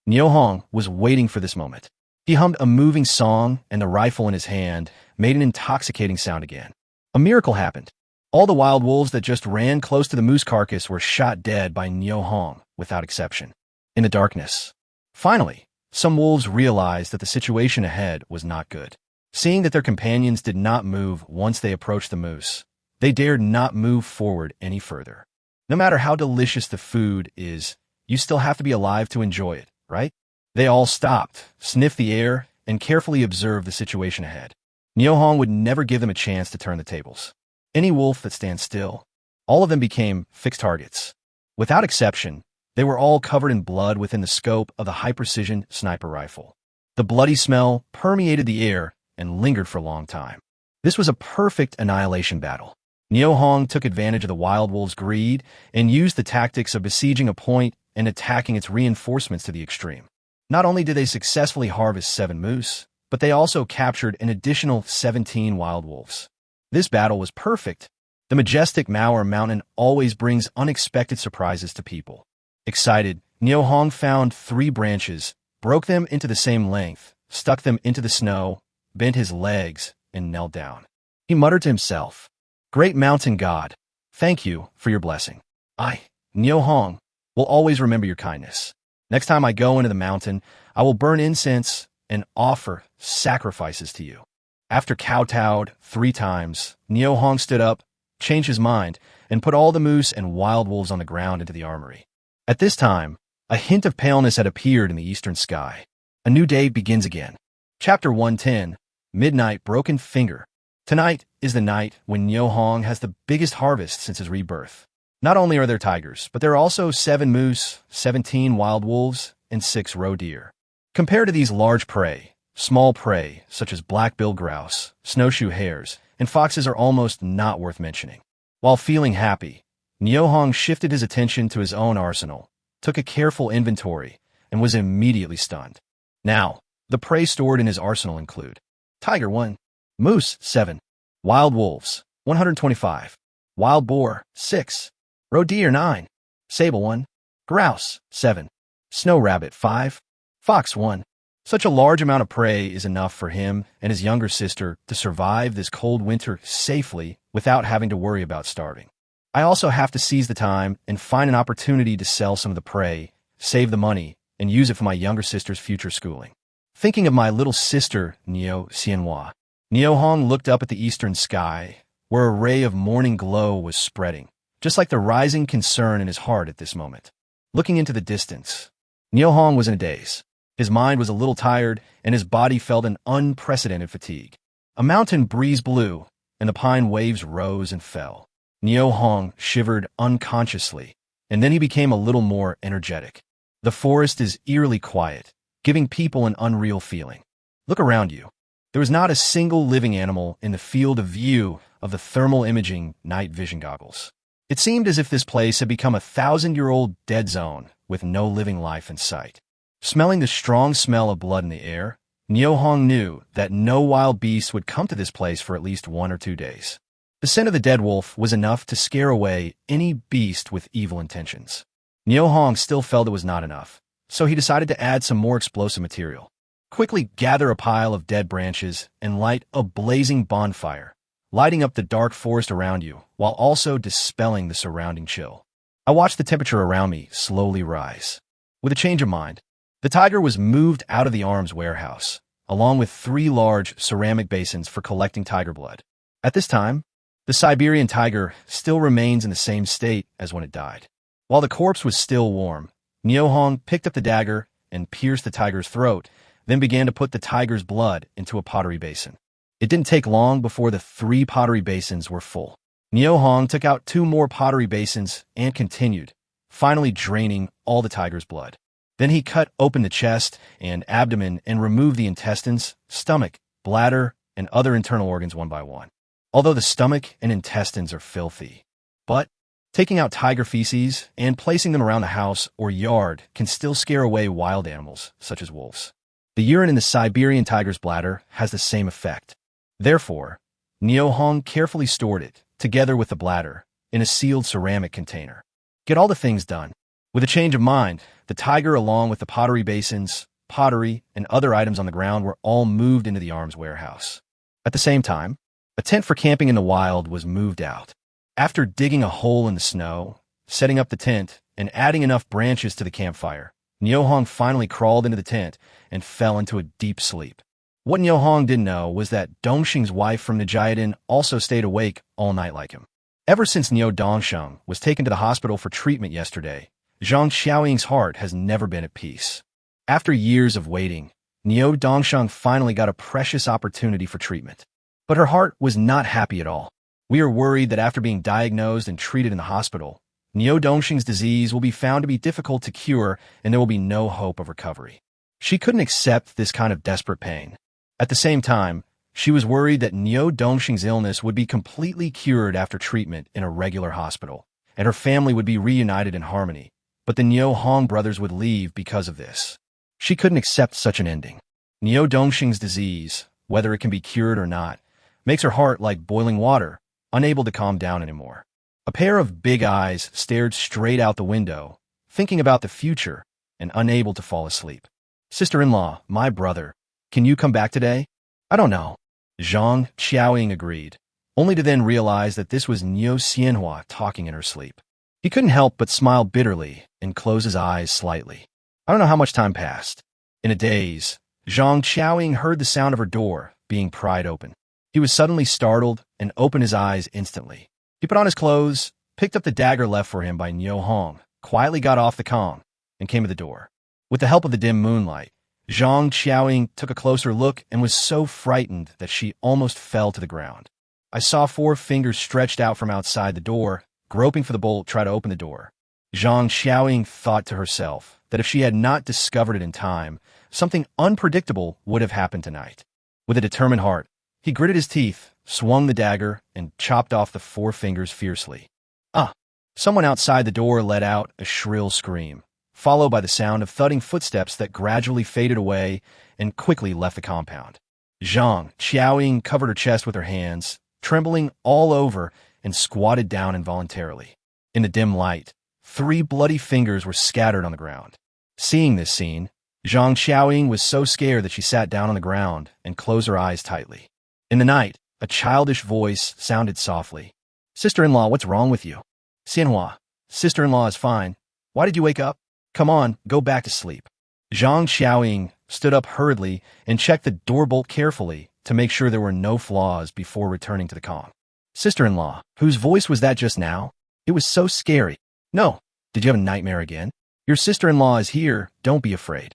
Nio Hong was waiting for this moment. He hummed a moving song, and the rifle in his hand made an intoxicating sound again. A miracle happened. All the wild wolves that just ran close to the moose carcass were shot dead by Nio Hong, without exception. In the darkness. Finally, some wolves realized that the situation ahead was not good. Seeing that their companions did not move once they approached the moose, they dared not move forward any further. No matter how delicious the food is, you still have to be alive to enjoy it, right? They all stopped, sniffed the air, and carefully observed the situation ahead. Nio Hong would never give them a chance to turn the tables. Any wolf that stands still, all of them became fixed targets. Without exception, they were all covered in blood within the scope of the high-precision sniper rifle. The bloody smell permeated the air and lingered for a long time. This was a perfect annihilation battle. Nio Hong took advantage of the wild wolves' greed and used the tactics of besieging a point and attacking its reinforcements to the extreme. Not only did they successfully harvest 7 moose, but they also captured an additional 17 wild wolves. This battle was perfect. The majestic manhwa mountain always brings unexpected surprises to people. Excited, Nio Hong found 3 branches, broke them into the same length, stuck them into the snow, bent his legs, and knelt down. He muttered to himself, "Great mountain god, thank you for your blessing. I, Nio Hong, will always remember your kindness. Next time I go into the mountain, I will burn incense and offer sacrifices to you." After kowtowed 3 times, Nio Hong stood up, changed his mind, and put all the moose and wild wolves on the ground into the armory. At this time, a hint of paleness had appeared in the eastern sky. A new day begins again. Chapter 110, Midnight Broken Finger. Tonight is the night when Nio Hong has the biggest harvest since his rebirth. Not only are there tigers, but there are also 7 moose, 17 wild wolves, and 6 roe deer. Compared to these large prey, small prey, such as black-billed grouse, snowshoe hares, and foxes are almost not worth mentioning. While feeling happy, Nio Hong shifted his attention to his own arsenal, took a careful inventory, and was immediately stunned. Now, the prey stored in his arsenal include tiger 1, moose 7, wild wolves 125, wild boar 6, roe deer 9, sable 1, grouse 7, snow rabbit 5, fox 1. Such a large amount of prey is enough for him and his younger sister to survive this cold winter safely without having to worry about starving. I also have to seize the time and find an opportunity to sell some of the prey, save the money, and use it for my younger sister's future schooling. Thinking of my little sister, Nio Xianhua, Nio Hong looked up at the eastern sky, where a ray of morning glow was spreading, just like the rising concern in his heart at this moment. Looking into the distance, Nio Hong was in a daze. His mind was a little tired, and his body felt an unprecedented fatigue. A mountain breeze blew, and the pine waves rose and fell. Nio Hong shivered unconsciously, and then he became a little more energetic. The forest is eerily quiet, giving people an unreal feeling. Look around you. There was not a single living animal in the field of view of the thermal imaging night vision goggles. It seemed as if this place had become a 1,000-year-old dead zone with no living life in sight. Smelling the strong smell of blood in the air, Nio Hong knew that no wild beast would come to this place for at least 1 or 2 days. The scent of the dead wolf was enough to scare away any beast with evil intentions. Nio Hong still felt it was not enough, so he decided to add some more explosive material. Quickly gather a pile of dead branches and light a blazing bonfire, lighting up the dark forest around you while also dispelling the surrounding chill. I watched the temperature around me slowly rise. With a change of mind, the tiger was moved out of the arms warehouse, along with 3 large ceramic basins for collecting tiger blood. At this time, the Siberian tiger still remains in the same state as when it died. While the corpse was still warm, Nyohong picked up the dagger and pierced the tiger's throat, then began to put the tiger's blood into a pottery basin. It didn't take long before the 3 pottery basins were full. Nyohong took out 2 more pottery basins and continued, finally draining all the tiger's blood. Then he cut open the chest and abdomen and removed the intestines, stomach, bladder, and other internal organs one by one. Although the stomach and intestines are filthy. But taking out tiger feces and placing them around the house or yard can still scare away wild animals, such as wolves. The urine in the Siberian tiger's bladder has the same effect. Therefore, Nyohong carefully stored it, together with the bladder, in a sealed ceramic container. Get all the things done. With a change of mind, the tiger along with the pottery basins, pottery, and other items on the ground were all moved into the arms warehouse. At the same time, a tent for camping in the wild was moved out. After digging a hole in the snow, setting up the tent, and adding enough branches to the campfire, Nyohong finally crawled into the tent and fell into a deep sleep. What Nyohong didn't know was that Dongxing's wife from Nijiadan also stayed awake all night like him. Ever since Nyo Dongsheng was taken to the hospital for treatment yesterday, Zhang Xiaoying's heart has never been at peace. After years of waiting, Nyo Dongsheng finally got a precious opportunity for treatment. But her heart was not happy at all. We are worried that after being diagnosed and treated in the hospital, Nyo Dongxing's disease will be found to be difficult to cure and there will be no hope of recovery. She couldn't accept this kind of desperate pain. At the same time, she was worried that Nyo Dongxing's illness would be completely cured after treatment in a regular hospital, and her family would be reunited in harmony, but the Nyo Hong brothers would leave because of this. She couldn't accept such an ending. Nyo Dongxing's disease, whether it can be cured or not, makes her heart like boiling water, unable to calm down anymore. A pair of big eyes stared straight out the window, thinking about the future and unable to fall asleep. Sister-in-law, my brother, can you come back today? I don't know. Zhang Xiaoying agreed, only to then realize that this was Niu Xianhua talking in her sleep. He couldn't help but smile bitterly and close his eyes slightly. I don't know how much time passed. In a daze, Zhang Xiaoying heard the sound of her door being pried open. He was suddenly startled and opened his eyes instantly. He put on his clothes, picked up the dagger left for him by Niu Hong, quietly got off the Kong, and came to the door. With the help of the dim moonlight, Zhang Xiaoying took a closer look and was so frightened that she almost fell to the ground. I saw 4 fingers stretched out from outside the door, groping for the bolt to try to open the door. Zhang Xiaoying thought to herself that if she had not discovered it in time, something unpredictable would have happened tonight. With a determined heart, he gritted his teeth, swung the dagger, and chopped off the 4 fingers fiercely. Ah! Someone outside the door let out a shrill scream, followed by the sound of thudding footsteps that gradually faded away and quickly left the compound. Zhang Xiaoying covered her chest with her hands, trembling all over, and squatted down involuntarily. In the dim light, 3 bloody fingers were scattered on the ground. Seeing this scene, Zhang Xiaoying was so scared that she sat down on the ground and closed her eyes tightly. In the night, a childish voice sounded softly. Sister-in-law, what's wrong with you? Xianhua, sister-in-law is fine. Why did you wake up? Come on, go back to sleep. Zhang Xiaoying stood up hurriedly and checked the door bolt carefully to make sure there were no flaws before returning to the Kong. Sister-in-law, whose voice was that just now? It was so scary. No, did you have a nightmare again? Your sister-in-law is here, don't be afraid.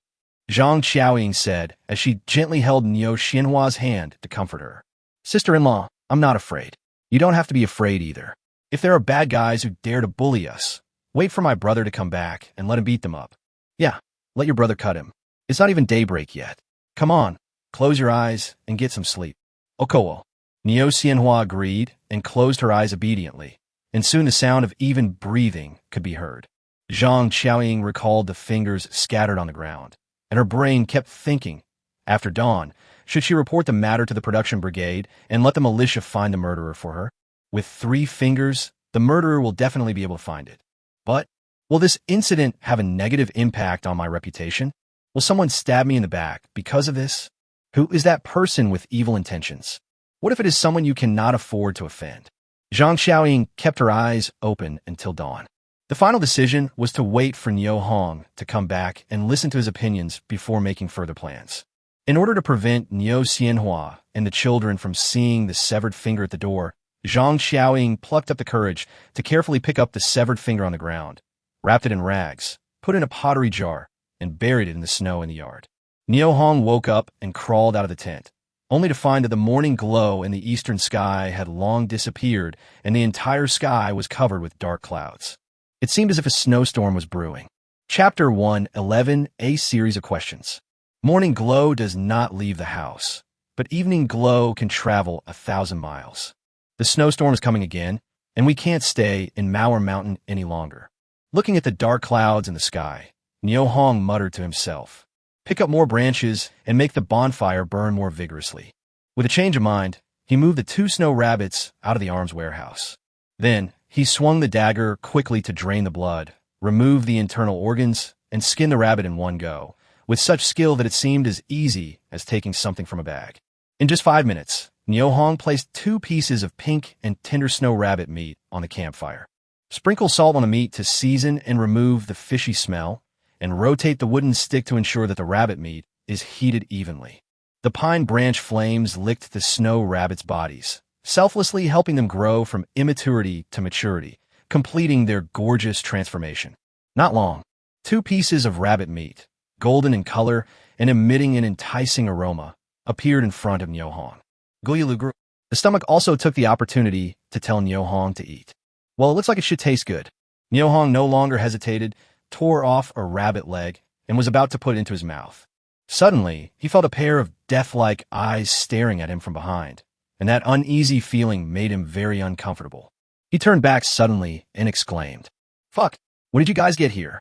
Zhang Xiaoying said as she gently held Niu Xianhua's hand to comfort her. Sister-in-law, I'm not afraid. You don't have to be afraid either. If there are bad guys who dare to bully us, wait for my brother to come back and let him beat them up. Yeah, let your brother cut him. It's not even daybreak yet. Come on, close your eyes and get some sleep. Okowo. Niu Xianhua agreed and closed her eyes obediently, and soon the sound of even breathing could be heard. Zhang Xiaoying recalled the fingers scattered on the ground, and her brain kept thinking, after dawn, should she report the matter to the production brigade and let the militia find the murderer for her? With 3 fingers, the murderer will definitely be able to find it. But will this incident have a negative impact on my reputation? Will someone stab me in the back because of this? Who is that person with evil intentions? What if it is someone you cannot afford to offend? Zhang Xiaoying kept her eyes open until dawn. The final decision was to wait for Niu Hong to come back and listen to his opinions before making further plans. In order to prevent Niu Xianhua and the children from seeing the severed finger at the door, Zhang Xiaoying plucked up the courage to carefully pick up the severed finger on the ground, wrapped it in rags, put it in a pottery jar, and buried it in the snow in the yard. Niu Hong woke up and crawled out of the tent, only to find that the morning glow in the eastern sky had long disappeared and the entire sky was covered with dark clouds. It seemed as if a snowstorm was brewing. Chapter 1:11, a series of questions. Morning glow does not leave the house, but evening glow can travel 1,000 miles. The snowstorm is coming again, and we can't stay in Mauer Mountain any longer. Looking at the dark clouds in the sky, Niu Hong muttered to himself, "Pick up more branches and make the bonfire burn more vigorously." With a change of mind, he moved the 2 snow rabbits out of the arms warehouse. Then, he swung the dagger quickly to drain the blood, remove the internal organs, and skin the rabbit in one go, with such skill that it seemed as easy as taking something from a bag. In just 5 minutes, Niu Hong placed 2 pieces of pink and tender snow rabbit meat on the campfire. Sprinkle salt on the meat to season and remove the fishy smell, and rotate the wooden stick to ensure that the rabbit meat is heated evenly. The pine branch flames licked the snow rabbits' bodies, selflessly helping them grow from immaturity to maturity, completing their gorgeous transformation. Not long, 2 pieces of rabbit meat, golden in color and emitting an enticing aroma, appeared in front of Niu Hong. The stomach also took the opportunity to tell Niu Hong to eat. Well, it looks like it should taste good. Niu Hong no longer hesitated, tore off a rabbit leg, and was about to put it into his mouth. Suddenly, he felt a pair of death-like eyes staring at him from behind, and that uneasy feeling made him very uncomfortable. He turned back suddenly and exclaimed, "Fuck, when did you guys get here?"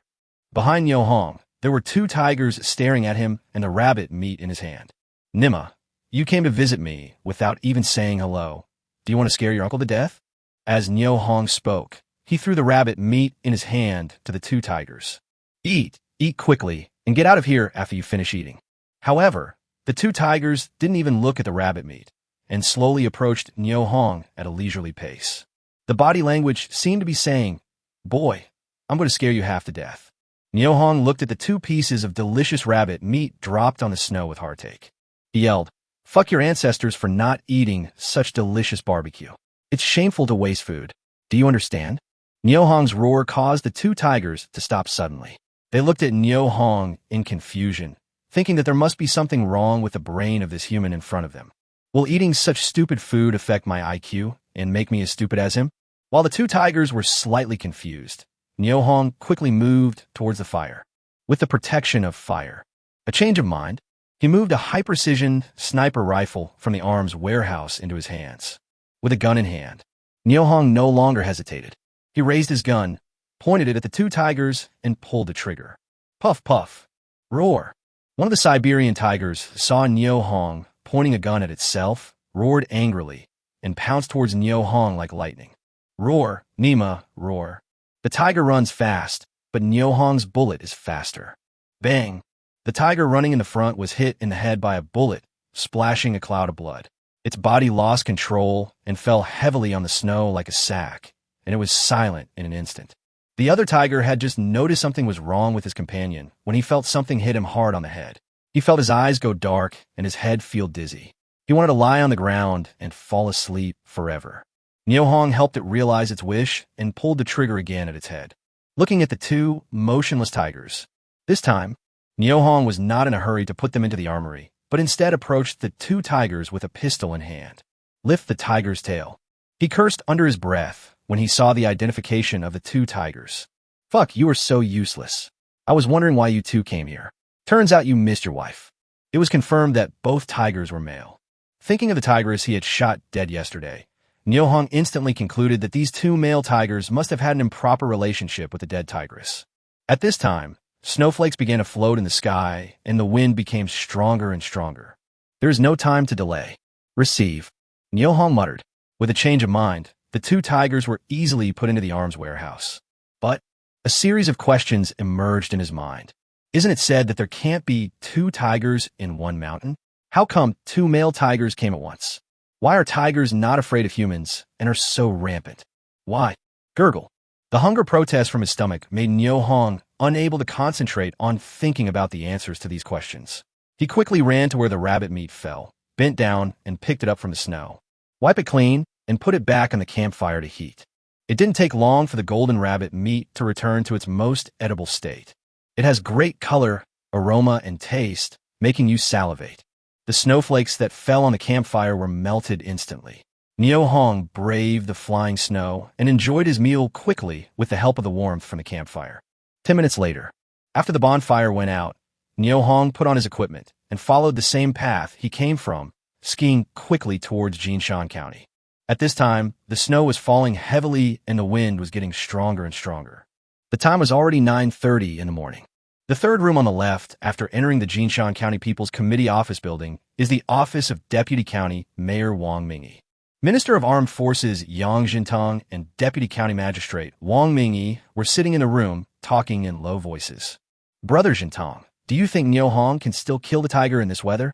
Behind Niu Hong, there were 2 tigers staring at him and the rabbit meat in his hand. "Nima, you came to visit me without even saying hello. Do you want to scare your uncle to death?" As Niu Hong spoke, he threw the rabbit meat in his hand to the 2 tigers. Eat quickly, and get out of here after you finish eating." However, the 2 tigers didn't even look at the rabbit meat, and slowly approached Niu Hong at a leisurely pace. The body language seemed to be saying, "Boy, I'm going to scare you half to death." Niu Hong looked at the 2 pieces of delicious rabbit meat dropped on the snow with heartache. He yelled, "Fuck your ancestors for not eating such delicious barbecue. It's shameful to waste food. Do you understand?" Niu Hong's roar caused the 2 tigers to stop suddenly. They looked at Niu Hong in confusion, thinking that there must be something wrong with the brain of this human in front of them. Will eating such stupid food affect my IQ and make me as stupid as him? While the 2 tigers were slightly confused, Niu Hong quickly moved towards the fire. With the protection of fire, a change of mind, he moved a high-precision sniper rifle from the arms warehouse into his hands. With a gun in hand, Niu Hong no longer hesitated. He raised his gun, pointed it at the 2 tigers, and pulled the trigger. Puff, puff, roar. One of the Siberian tigers saw Niu Hong pointing a gun at itself, roared angrily, and pounced towards Niu Hong like lightning. Roar, Nima, roar. The tiger runs fast, but Niu Hong's bullet is faster. Bang! The tiger running in the front was hit in the head by a bullet, splashing a cloud of blood. Its body lost control and fell heavily on the snow like a sack, and it was silent in an instant. The other tiger had just noticed something was wrong with his companion when he felt something hit him hard on the head. He felt his eyes go dark and his head feel dizzy. He wanted to lie on the ground and fall asleep forever. Niu Hong helped it realize its wish and pulled the trigger again at its head, looking at the 2 motionless tigers. This time, Niu Hong was not in a hurry to put them into the armory, but instead approached the 2 tigers with a pistol in hand. Lift the tiger's tail. He cursed under his breath when he saw the identification of the 2 tigers. "Fuck, you are so useless. I was wondering why you 2 came here. Turns out you missed your wife." It was confirmed that both tigers were male. Thinking of the tigress he had shot dead yesterday, Niu Hong instantly concluded that these 2 male tigers must have had an improper relationship with the dead tigress. At this time, snowflakes began to float in the sky, and the wind became stronger and stronger. "There is no time to delay. Receive," Niu Hong muttered. With a change of mind, the 2 tigers were easily put into the arms warehouse. But a series of questions emerged in his mind. Isn't it said that there can't be 2 tigers in one mountain? How come 2 male tigers came at once? Why are tigers not afraid of humans and are so rampant? Why? Gurgle. The hunger protest from his stomach made Niu Hong unable to concentrate on thinking about the answers to these questions. He quickly ran to where the rabbit meat fell, bent down, and picked it up from the snow. Wipe it clean and put it back on the campfire to heat. It didn't take long for the golden rabbit meat to return to its most edible state. It has great color, aroma, and taste, making you salivate. The snowflakes that fell on the campfire were melted instantly. Nio Hong braved the flying snow and enjoyed his meal quickly with the help of the warmth from the campfire. 10 minutes later, after the bonfire went out, Nio Hong put on his equipment and followed the same path he came from, skiing quickly towards Jinshan County. At this time, the snow was falling heavily and the wind was getting stronger and stronger. The time was already 9:30 in the morning. The third room on the left, after entering the Jinshan County People's Committee office building, is the office of Deputy County Mayor Wang Mingyi. Minister of Armed Forces Yang Jintang and Deputy County Magistrate Wang Mingyi were sitting in the room, talking in low voices. Brother Jintang, do you think Nio Hong can still kill the tiger in this weather?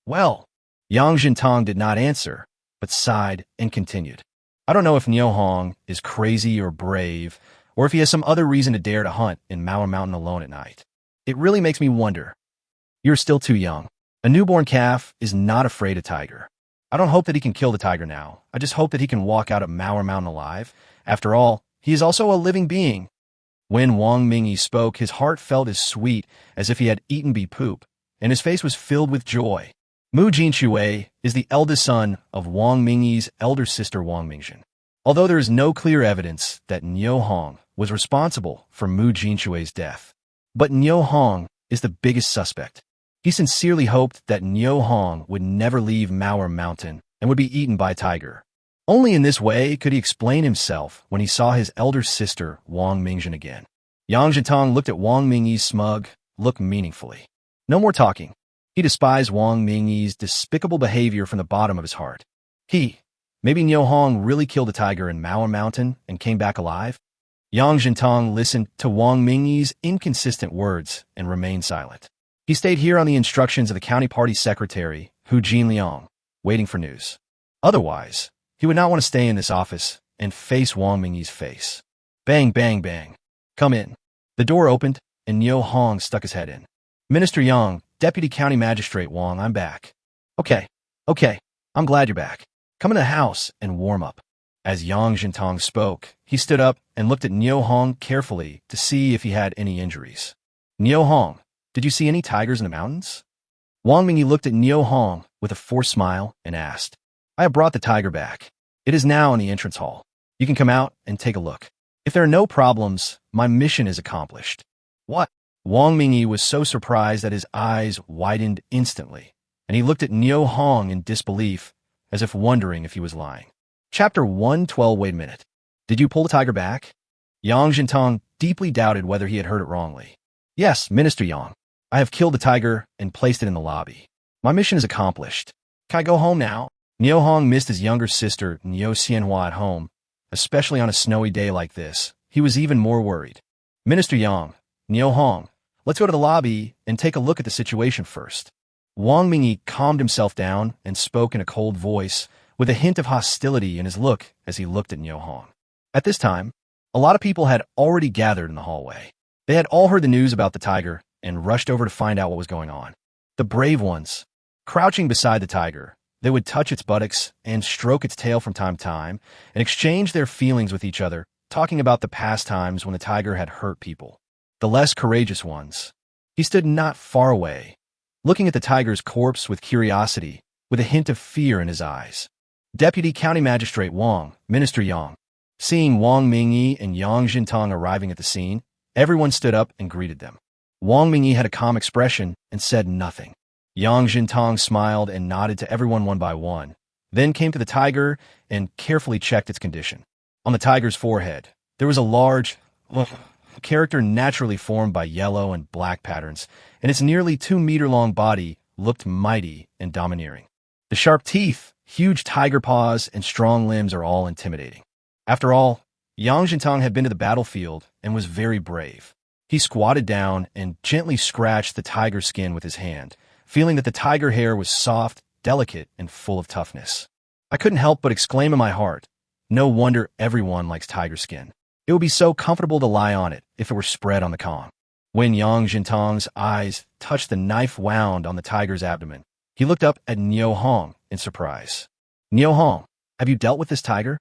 Well, Yang Jintang did not answer, but sighed and continued. I don't know if Nio Hong is crazy or brave, or if he has some other reason to dare to hunt in Mao Mountain alone at night. It really makes me wonder. You're still too young. A newborn calf is not afraid of tiger. I don't hope that he can kill the tiger now. I just hope that he can walk out of Mao Mountain alive. After all, he is also a living being. When Wang Mingyi spoke, his heart felt as sweet as if he had eaten bee poop, and his face was filled with joy. Mu Jinshui is the eldest son of Wang Mingyi's elder sister Wang Mingzhen. Although there is no clear evidence that Nio Hong was responsible for Mu Jinshui's death, but Nio Hong is the biggest suspect. He sincerely hoped that Nio Hong would never leave Mao Mountain and would be eaten by a tiger. Only in this way could he explain himself when he saw his elder sister Wang Mingzhen again. Yang Jintang looked at Wang Mingyi's smug look meaningfully. No more talking. He despised Wang Mingyi's despicable behavior from the bottom of his heart. Maybe Nio Hong really killed a tiger in Mao Mountain and came back alive? Yang Jintang listened to Wang Mingyi's inconsistent words and remained silent. He stayed here on the instructions of the county party secretary, Hu Jinliang, waiting for news. Otherwise, he would not want to stay in this office and face Wang Mingyi's face. Bang, bang, bang. Come in. The door opened, and Nio Hong stuck his head in. Minister Yang, Deputy County Magistrate Wang, I'm back. Okay. I'm glad you're back. Come in the house and warm up. As Yang Jintang spoke, he stood up and looked at Nio Hong carefully to see if he had any injuries. Nio Hong, did you see any tigers in the mountains? Wang Mingyi looked at Nio Hong with a forced smile and asked, I have brought the tiger back. It is now in the entrance hall. You can come out and take a look. If there are no problems, my mission is accomplished. What? Wang Mingyi was so surprised that his eyes widened instantly, and he looked at Nio Hong in disbelief, as if wondering if he was lying. Chapter 112. Wait a minute. Did you pull the tiger back? Yang Jintang deeply doubted whether he had heard it wrongly. Yes, Minister Yang. I have killed the tiger and placed it in the lobby. My mission is accomplished. Can I go home now? Nio Hong missed his younger sister, Nio Xianhua, at home. Especially on a snowy day like this, he was even more worried. Minister Yang, Nio Hong, let's go to the lobby and take a look at the situation first. Wang Mingyi calmed himself down and spoke in a cold voice, with a hint of hostility in his look as he looked at Nio Hong. At this time, a lot of people had already gathered in the hallway. They had all heard the news about the tiger and rushed over to find out what was going on. The brave ones, crouching beside the tiger, they would touch its buttocks and stroke its tail from time to time and exchange their feelings with each other, talking about the past times when the tiger had hurt people. The less courageous ones. He stood not far away, looking at the tiger's corpse with curiosity, with a hint of fear in his eyes. Deputy County Magistrate Wang, Minister Yang. Seeing Wang Mingyi and Yang Jintang arriving at the scene, everyone stood up and greeted them. Wang Mingyi had a calm expression and said nothing. Yang Jintang smiled and nodded to everyone one by one, then came to the tiger and carefully checked its condition. On the tiger's forehead, there was a large character naturally formed by yellow and black patterns, and its nearly 2-meter-long body looked mighty and domineering. The sharp teeth, huge tiger paws, and strong limbs are all intimidating. After all, Yang Jintang had been to the battlefield and was very brave. He squatted down and gently scratched the tiger's skin with his hand, feeling that the tiger hair was soft, delicate, and full of toughness. I couldn't help but exclaim in my heart, no wonder everyone likes tiger skin. It would be so comfortable to lie on it if it were spread on the Kong. When Yang Jintang's eyes touched the knife wound on the tiger's abdomen, he looked up at Niu Hong in surprise. Niu Hong, have you dealt with this tiger?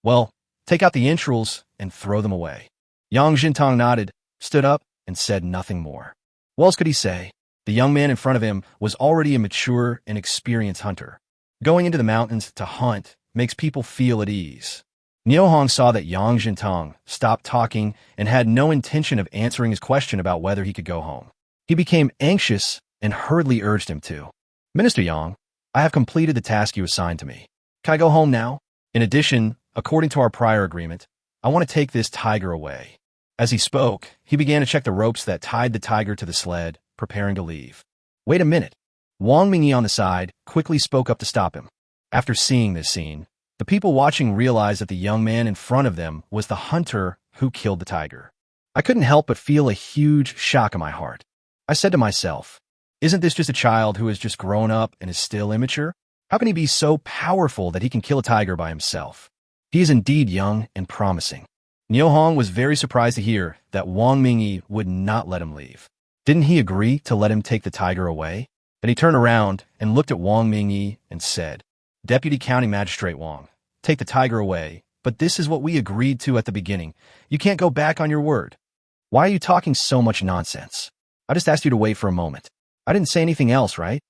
Well, take out the entrails and throw them away. Yang Jintang nodded, stood up, and said nothing more. What else could he say? The young man in front of him was already a mature and experienced hunter. Going into the mountains to hunt makes people feel at ease. Niu Hong saw that Yang Jintang stopped talking and had no intention of answering his question about whether he could go home. He became anxious and hurriedly urged him to. Minister Yang, I have completed the task you assigned to me. Can I go home now? In addition, according to our prior agreement, I want to take this tiger away. As he spoke, he began to check the ropes that tied the tiger to the sled, preparing to leave. Wait a minute. Wang Mingyi on the side quickly spoke up to stop him. After seeing this scene, the people watching realized that the young man in front of them was the hunter who killed the tiger. I couldn't help but feel a huge shock in my heart. I said to myself, isn't this just a child who has just grown up and is still immature? How can he be so powerful that he can kill a tiger by himself? He is indeed young and promising. Niu Hong was very surprised to hear that Wang Mingyi would not let him leave. Didn't he agree to let him take the tiger away? Then he turned around and looked at Wang Mingyi and said, Deputy County Magistrate Wang, take the tiger away, but this is what we agreed to at the beginning. You can't go back on your word. Why are you talking so much nonsense? I just asked you to wait for a moment. I didn't say anything else, right?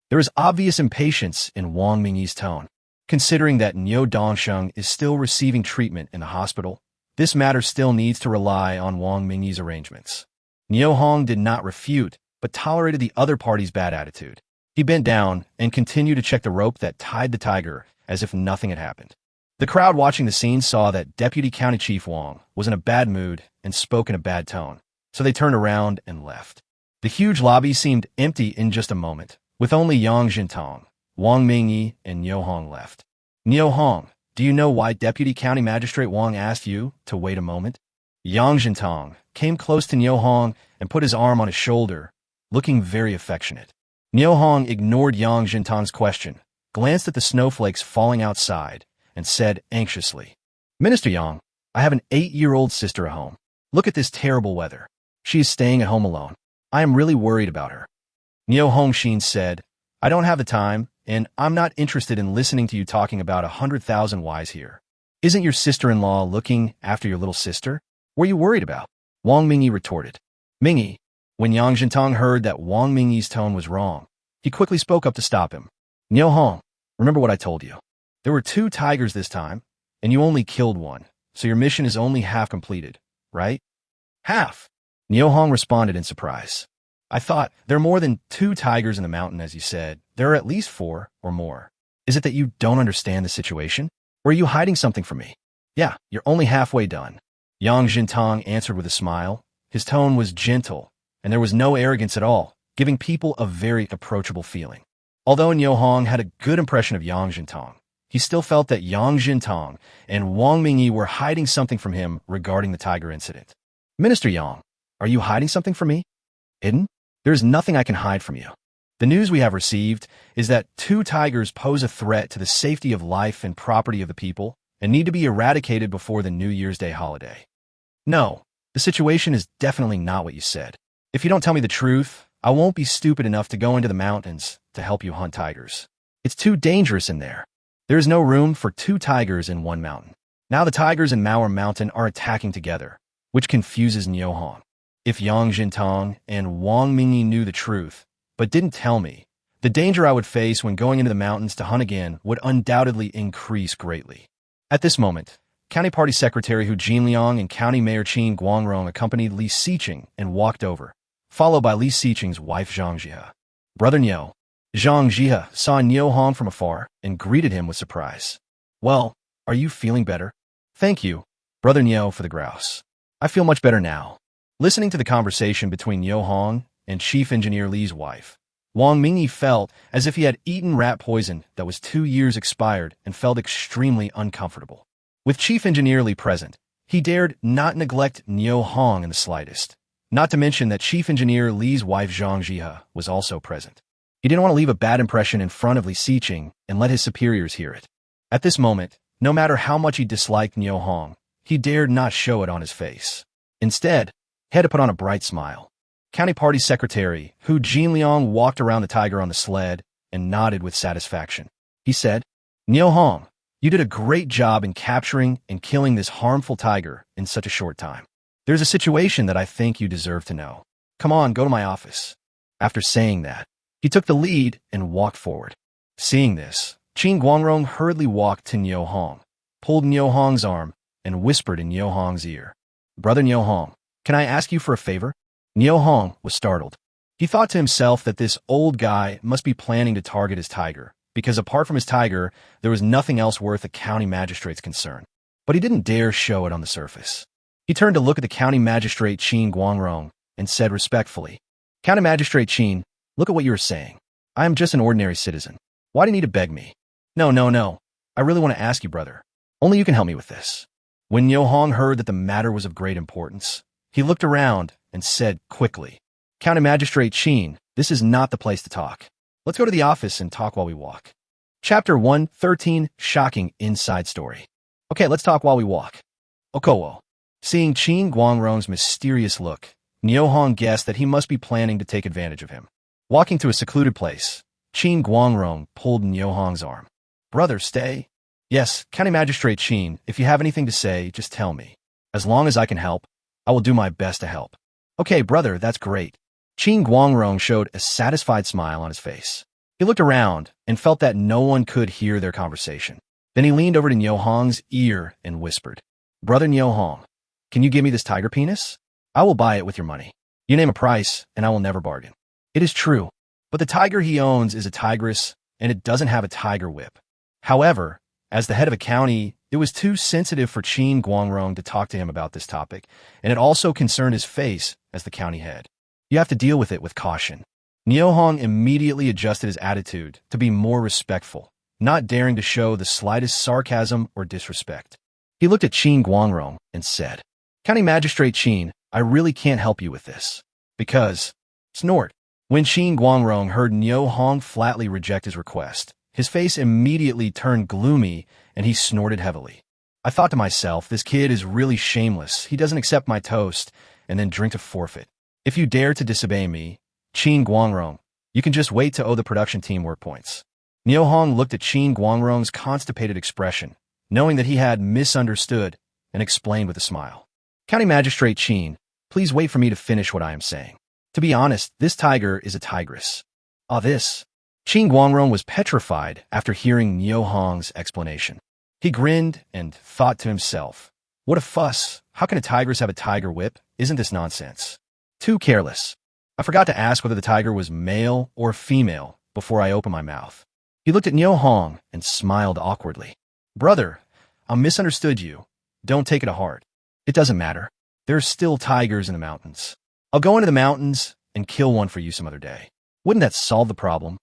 There is obvious impatience in Wang Mingyi's tone. Considering that Niu Dongsheng is still receiving treatment in the hospital, this matter still needs to rely on Wang Mingyi's arrangements. Niu Hong did not refute, but tolerated the other party's bad attitude. He bent down and continued to check the rope that tied the tiger as if nothing had happened. The crowd watching the scene saw that Deputy County Chief Wang was in a bad mood and spoke in a bad tone, so they turned around and left. The huge lobby seemed empty in just a moment, with only Yang Jintang, Wang Mingyi, and Niu Hong left. Niu Hong, do you know why Deputy County Magistrate Wang asked you to wait a moment? Yang Jintang came close to Niu Hong and put his arm on his shoulder, looking very affectionate. Niu Hong ignored Yang Jintang's question, glanced at the snowflakes falling outside, and said anxiously, Minister Yang, I have an 8-year-old sister at home. Look at this terrible weather. She is staying at home alone. I am really worried about her. Niu Hongxin said, I don't have the time, and I'm not interested in listening to you talking about 100,000 whys here. Isn't your sister-in-law looking after your little sister? What are you worried about? Wang Mingyi retorted. Mingyi, when Yang Jintang heard that Wang Mingyi's tone was wrong, he quickly spoke up to stop him. Niu Hong, remember what I told you. There were 2 tigers this time, and you only killed one, so your mission is only half completed, right? Half? Niu Hong responded in surprise. I thought, there are more than 2 tigers in the mountain, as you said. There are at least 4 or more. Is it that you don't understand the situation? Or are you hiding something from me? Yeah, you're only halfway done. Yang Jintang answered with a smile. His tone was gentle, and there was no arrogance at all, giving people a very approachable feeling. Although Niu Hong had a good impression of Yang Jintang, he still felt that Yang Jintang and Wang Mingyi were hiding something from him regarding the tiger incident. Minister Yang, are you hiding something from me? Hidden? There is nothing I can hide from you. The news we have received is that 2 tigers pose a threat to the safety of life and property of the people and need to be eradicated before the New Year's Day holiday. No, the situation is definitely not what you said. If you don't tell me the truth, I won't be stupid enough to go into the mountains to help you hunt tigers. It's too dangerous in there. There is no room for 2 tigers in one mountain. Now the tigers in Mauer Mountain are attacking together, which confuses Niu Hong. If Yang Jintang and Wang Mingyi knew the truth, but didn't tell me, the danger I would face when going into the mountains to hunt again would undoubtedly increase greatly. At this moment, County Party Secretary Hu Jinliang and County Mayor Qin Guangrong accompanied Li Xiqing and walked over, followed by Li Xiqing's wife Zhang Jie. Brother Niu. Zhang Jie saw Niu Hong from afar and greeted him with surprise. Well, are you feeling better? Thank you, Brother Niu, for the grouse. I feel much better now. Listening to the conversation between Niu Hong and Chief Engineer Li's wife, Wang Mingyi felt as if he had eaten rat poison that was 2 years expired and felt extremely uncomfortable. With Chief Engineer Li present, he dared not neglect Niu Hong in the slightest, not to mention that Chief Engineer Li's wife Zhang Jie was also present. He didn't want to leave a bad impression in front of Li Xiqing and let his superiors hear it. At this moment, no matter how much he disliked Niu Hong, he dared not show it on his face. Instead, He had to put on a bright smile. County Party Secretary Hu Jinliang walked around the tiger on the sled and nodded with satisfaction. He said, "Niu Hong, you did a great job in capturing and killing this harmful tiger in such a short time. There's a situation that I think you deserve to know. Come on, go to my office." After saying that, he took the lead and walked forward. Seeing this, Qin Guangrong hurriedly walked to Niu Hong, pulled Niu Hong's arm, and whispered in Niu Hong's ear, "Brother Niu Hong, can I ask you for a favor?" Niu Hong was startled. He thought to himself that this old guy must be planning to target his tiger, because apart from his tiger, there was nothing else worth a county magistrate's concern. But he didn't dare show it on the surface. He turned to look at the county magistrate Qin Guangrong and said respectfully, "County Magistrate Qin, look at what you are saying. I am just an ordinary citizen. Why do you need to beg me?" No. I really want to ask you, brother. Only you can help me with this." When Niu Hong heard that the matter was of great importance, he looked around and said quickly, "County Magistrate Qin, this is not the place to talk. Let's go to the office and talk while we walk." Chapter 113, Shocking Inside Story. Okay, let's talk while we walk. Okowo. Seeing Qin Guangrong's mysterious look, Niu Hong guessed that he must be planning to take advantage of him. Walking to a secluded place, Qin Guangrong pulled Niu Hong's arm. "Brother, stay." "Yes, County Magistrate Qin, if you have anything to say, just tell me. As long as I can help, I will do my best to help." "Okay, brother, that's great." Qin Guangrong showed a satisfied smile on his face. He looked around and felt that no one could hear their conversation. Then he leaned over to Niu Hong's ear and whispered, "Brother Niu Hong, can you give me this tiger penis? I will buy it with your money. You name a price, and I will never bargain." It is true, but the tiger he owns is a tigress, and it doesn't have a tiger whip. However, as the head of a county, it was too sensitive for Qin Guangrong to talk to him about this topic, and it also concerned his face as the county head. You have to deal with it with caution. Niu Hong immediately adjusted his attitude to be more respectful, not daring to show the slightest sarcasm or disrespect. He looked at Qin Guangrong and said, "County Magistrate Qin, I really can't help you with this. Because..." Snort. When Qin Guangrong heard Niu Hong flatly reject his request, his face immediately turned gloomy and he snorted heavily. "I thought to myself, this kid is really shameless. He doesn't accept my toast and then drink to forfeit. If you dare to disobey me, Qin Guangrong, you can just wait to owe the production team work points." Niu Hong looked at Qin Guangrong's constipated expression, knowing that he had misunderstood, and explained with a smile. "County Magistrate Qin, please wait for me to finish what I am saying. To be honest, this tiger is a tigress." This. Qin Guangrong was petrified after hearing Niu Hong's explanation. He grinned and thought to himself, "What a fuss. How can a tigress have a tiger whip? Isn't this nonsense? Too careless. I forgot to ask whether the tiger was male or female before I opened my mouth." He looked at Niu Hong and smiled awkwardly. "Brother, I misunderstood you. Don't take it to heart. It doesn't matter. There are still tigers in the mountains. I'll go into the mountains and kill one for you some other day. Wouldn't that solve the problem?"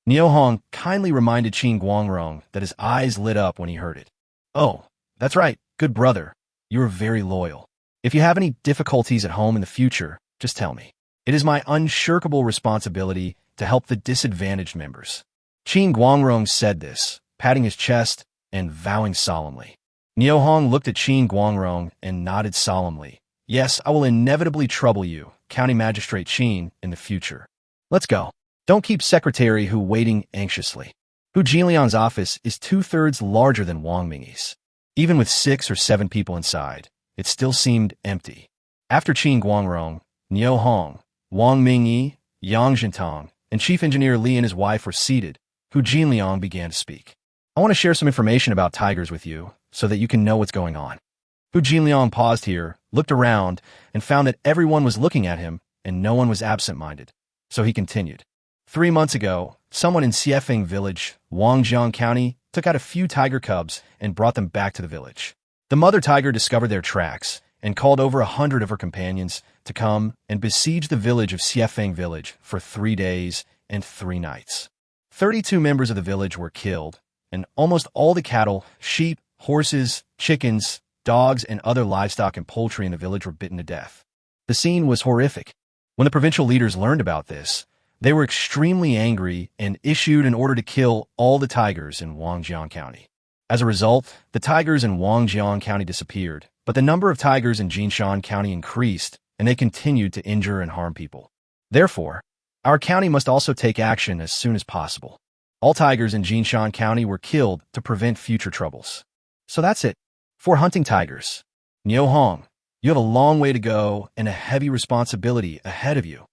Niu Hong kindly reminded Qin Guangrong that his eyes lit up when he heard it. "Oh, that's right. Good brother. You are very loyal. If you have any difficulties at home in the future, just tell me. It is my unshirkable responsibility to help the disadvantaged members." Qin Guangrong said this, patting his chest and vowing solemnly. Niu Hong looked at Qin Guangrong and nodded solemnly. "Yes, I will inevitably trouble you, County Magistrate Qin, in the future. Let's go." Don't keep Secretary Hu waiting anxiously. Hu Jinliang's office is 2/3 larger than Wang Mingyi's. Even with 6 or 7 people inside, it still seemed empty. After Qin Guangrong, Niu Hong, Wang Mingyi, Yang Jintang, and Chief Engineer Li and his wife were seated, Hu Jinliang began to speak. "I want to share some information about tigers with you, so that you can know what's going on." Hu Jinliang paused here, looked around, and found that everyone was looking at him, and no one was absent-minded. So he continued. 3 months ago, someone in Xiefeng Village, Wangjiang County, took out a few tiger cubs and brought them back to the village. The mother tiger discovered their tracks and called over 100 of her companions to come and besiege the village of Xiefeng Village for 3 days and 3 nights. 32 members of the village were killed, and almost all the cattle, sheep, horses, chickens, dogs, and other livestock and poultry in the village were bitten to death. The scene was horrific. When the provincial leaders learned about this, they were extremely angry and issued an order to kill all the tigers in Wangjiang County. As a result, the tigers in Wangjiang County disappeared, but the number of tigers in Jinshan County increased, and they continued to injure and harm people. Therefore, our county must also take action as soon as possible. All tigers in Jinshan County were killed to prevent future troubles. So that's it. For hunting tigers. Niu Hong, you have a long way to go and a heavy responsibility ahead of you.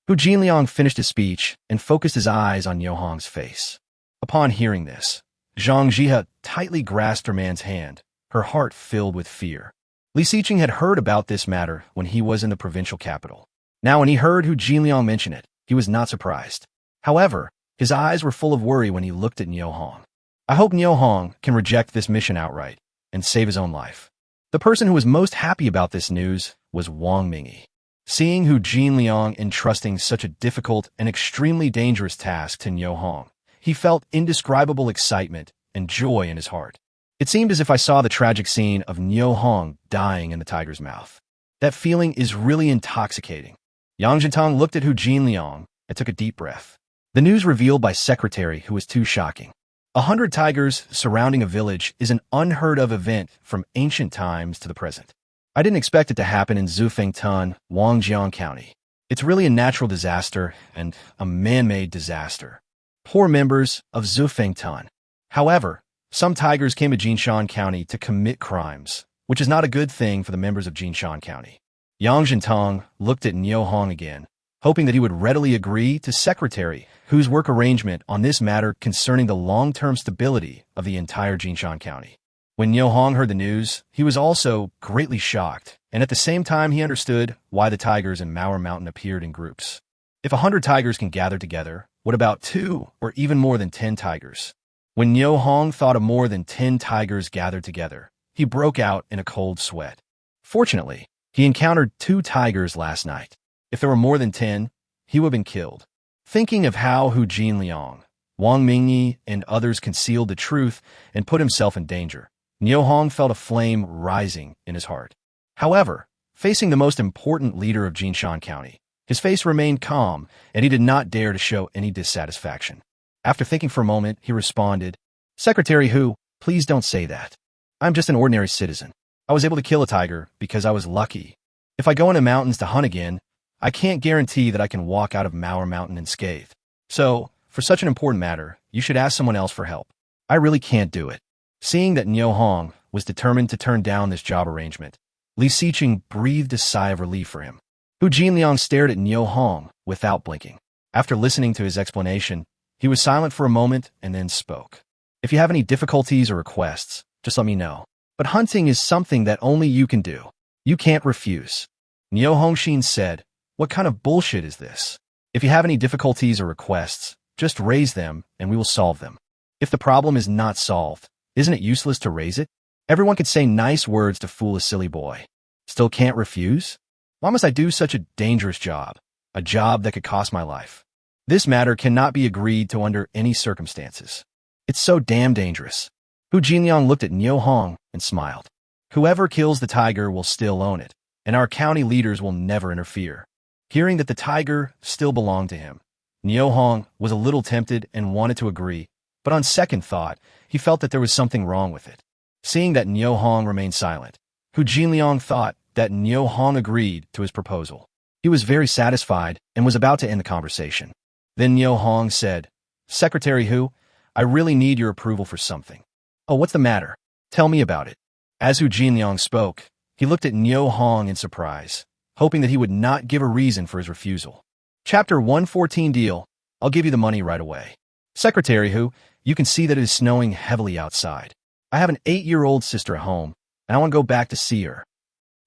Hu Jinliang finished his speech and focused his eyes on Niu Hong's face. Upon hearing this, Zhang Jia tightly grasped her man's hand, her heart filled with fear. Li Xiqing had heard about this matter when he was in the provincial capital. Now when he heard Hu Jinliang mention it, he was not surprised. However, his eyes were full of worry when he looked at Niu Hong. I hope Niu Hong can reject this mission outright and save his own life. The person who was most happy about this news was Wang Mingyi. Seeing Hu Jinliang entrusting such a difficult and extremely dangerous task to Niu Hong, he felt indescribable excitement and joy in his heart. It seemed as if I saw the tragic scene of Niu Hong dying in the tiger's mouth. That feeling is really intoxicating. Yang Jintang looked at Hu Jinliang and took a deep breath. The news revealed by Secretary Hu was too shocking. 100 tigers surrounding a village is an unheard-of event from ancient times to the present. I didn't expect it to happen in Zufengtun, Wangjiang County. It's really a natural disaster and a man-made disaster. Poor members of Zufengtun. However, some tigers came to Jinshan County to commit crimes, which is not a good thing for the members of Jinshan County. Yang Jintang looked at Niu Hong again, hoping that he would readily agree to Secretary Hu's work arrangement on this matter concerning the long-term stability of the entire Jinshan County. When Niu Hong heard the news, he was also greatly shocked, and at the same time he understood why the tigers in Mauer Mountain appeared in groups. If 100 tigers can gather together, what about 2 or even more than 10 tigers? When Niu Hong thought of more than 10 tigers gathered together, he broke out in a cold sweat. Fortunately, he encountered 2 tigers last night. If there were more than 10, he would have been killed. Thinking of how Hu Jinliang, Wang Mingyi, and others concealed the truth and put himself in danger, Niu Hong felt a flame rising in his heart. However, facing the most important leader of Jinshan County, his face remained calm, and he did not dare to show any dissatisfaction. After thinking for a moment, he responded, Secretary Hu, please don't say that. I'm just an ordinary citizen. I was able to kill a tiger because I was lucky. If I go into mountains to hunt again, I can't guarantee that I can walk out of Mauer Mountain unscathed. So, for such an important matter, you should ask someone else for help. I really can't do it. Seeing that Niu Hong was determined to turn down this job arrangement, Li Xiqing breathed a sigh of relief for him. Hu Jinliang stared at Niu Hong without blinking. After listening to his explanation, he was silent for a moment and then spoke. If you have any difficulties or requests, just let me know. But hunting is something that only you can do. You can't refuse. Niu Hongshin said, What kind of bullshit is this? If you have any difficulties or requests, just raise them and we will solve them. If the problem is not solved, isn't it useless to raise it? Everyone could say nice words to fool a silly boy. Still can't refuse? Why must I do such a dangerous job? A job that could cost my life. This matter cannot be agreed to under any circumstances. It's so damn dangerous. Hu Jinliang looked at Niu Hong and smiled. Whoever kills the tiger will still own it, and our county leaders will never interfere. Hearing that the tiger still belonged to him, Niu Hong was a little tempted and wanted to agree, but on second thought, he felt that there was something wrong with it. Seeing that Niu Hong remained silent, Hu Jinliang thought that Niu Hong agreed to his proposal. He was very satisfied and was about to end the conversation. Then Niu Hong said, Secretary Hu, I really need your approval for something. Oh, what's the matter? Tell me about it. As Hu Jinliang spoke, he looked at Niu Hong in surprise, hoping that he would not give a reason for his refusal. Chapter 114 Deal. I'll give you the money right away. Secretary Hu, you can see that it is snowing heavily outside. I have an 8-year-old sister at home, and I want to go back to see her.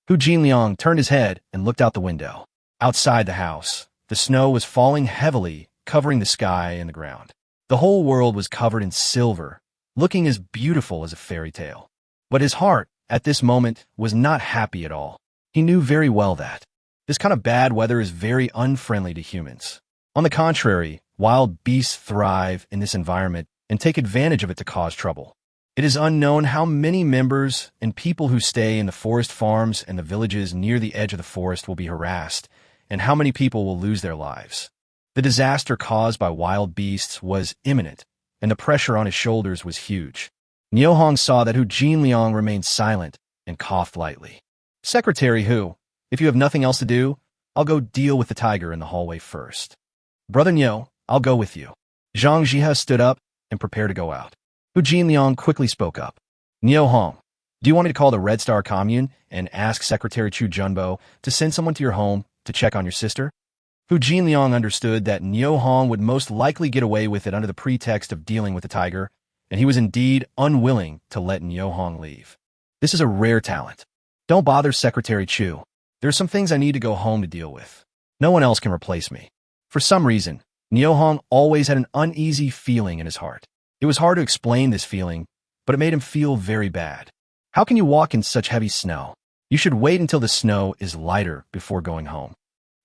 Hu Jinliang turned his head and looked out the window. Outside the house, the snow was falling heavily, covering the sky and the ground. The whole world was covered in silver, looking as beautiful as a fairy tale. But his heart, at this moment, was not happy at all. He knew very well that this kind of bad weather is very unfriendly to humans. On the contrary, wild beasts thrive in this environment and take advantage of it to cause trouble. It is unknown how many members and people who stay in the forest farms and the villages near the edge of the forest will be harassed, and how many people will lose their lives. The disaster caused by wild beasts was imminent, and the pressure on his shoulders was huge. Niu Hong saw that Hu Jinliang remained silent and coughed lightly. Secretary Hu, If you have nothing else to do, I'll go deal with the tiger in the hallway first. Brother Niu, I'll go with you. Zhang Jiehe stood up and prepared to go out. Hu Jinliang quickly spoke up. Niu Hong, do you want me to call the Red Star Commune and ask Secretary Chu Junbo to send someone to your home to check on your sister? Hu Jinliang understood that Niu Hong would most likely get away with it under the pretext of dealing with the tiger, and he was indeed unwilling to let Niu Hong leave. This is a rare talent. Don't bother Secretary Chu. There are some things I need to go home to deal with. No one else can replace me. For some reason, Niu Hong always had an uneasy feeling in his heart. It was hard to explain this feeling, but it made him feel very bad. How can you walk in such heavy snow? You should wait until the snow is lighter before going home.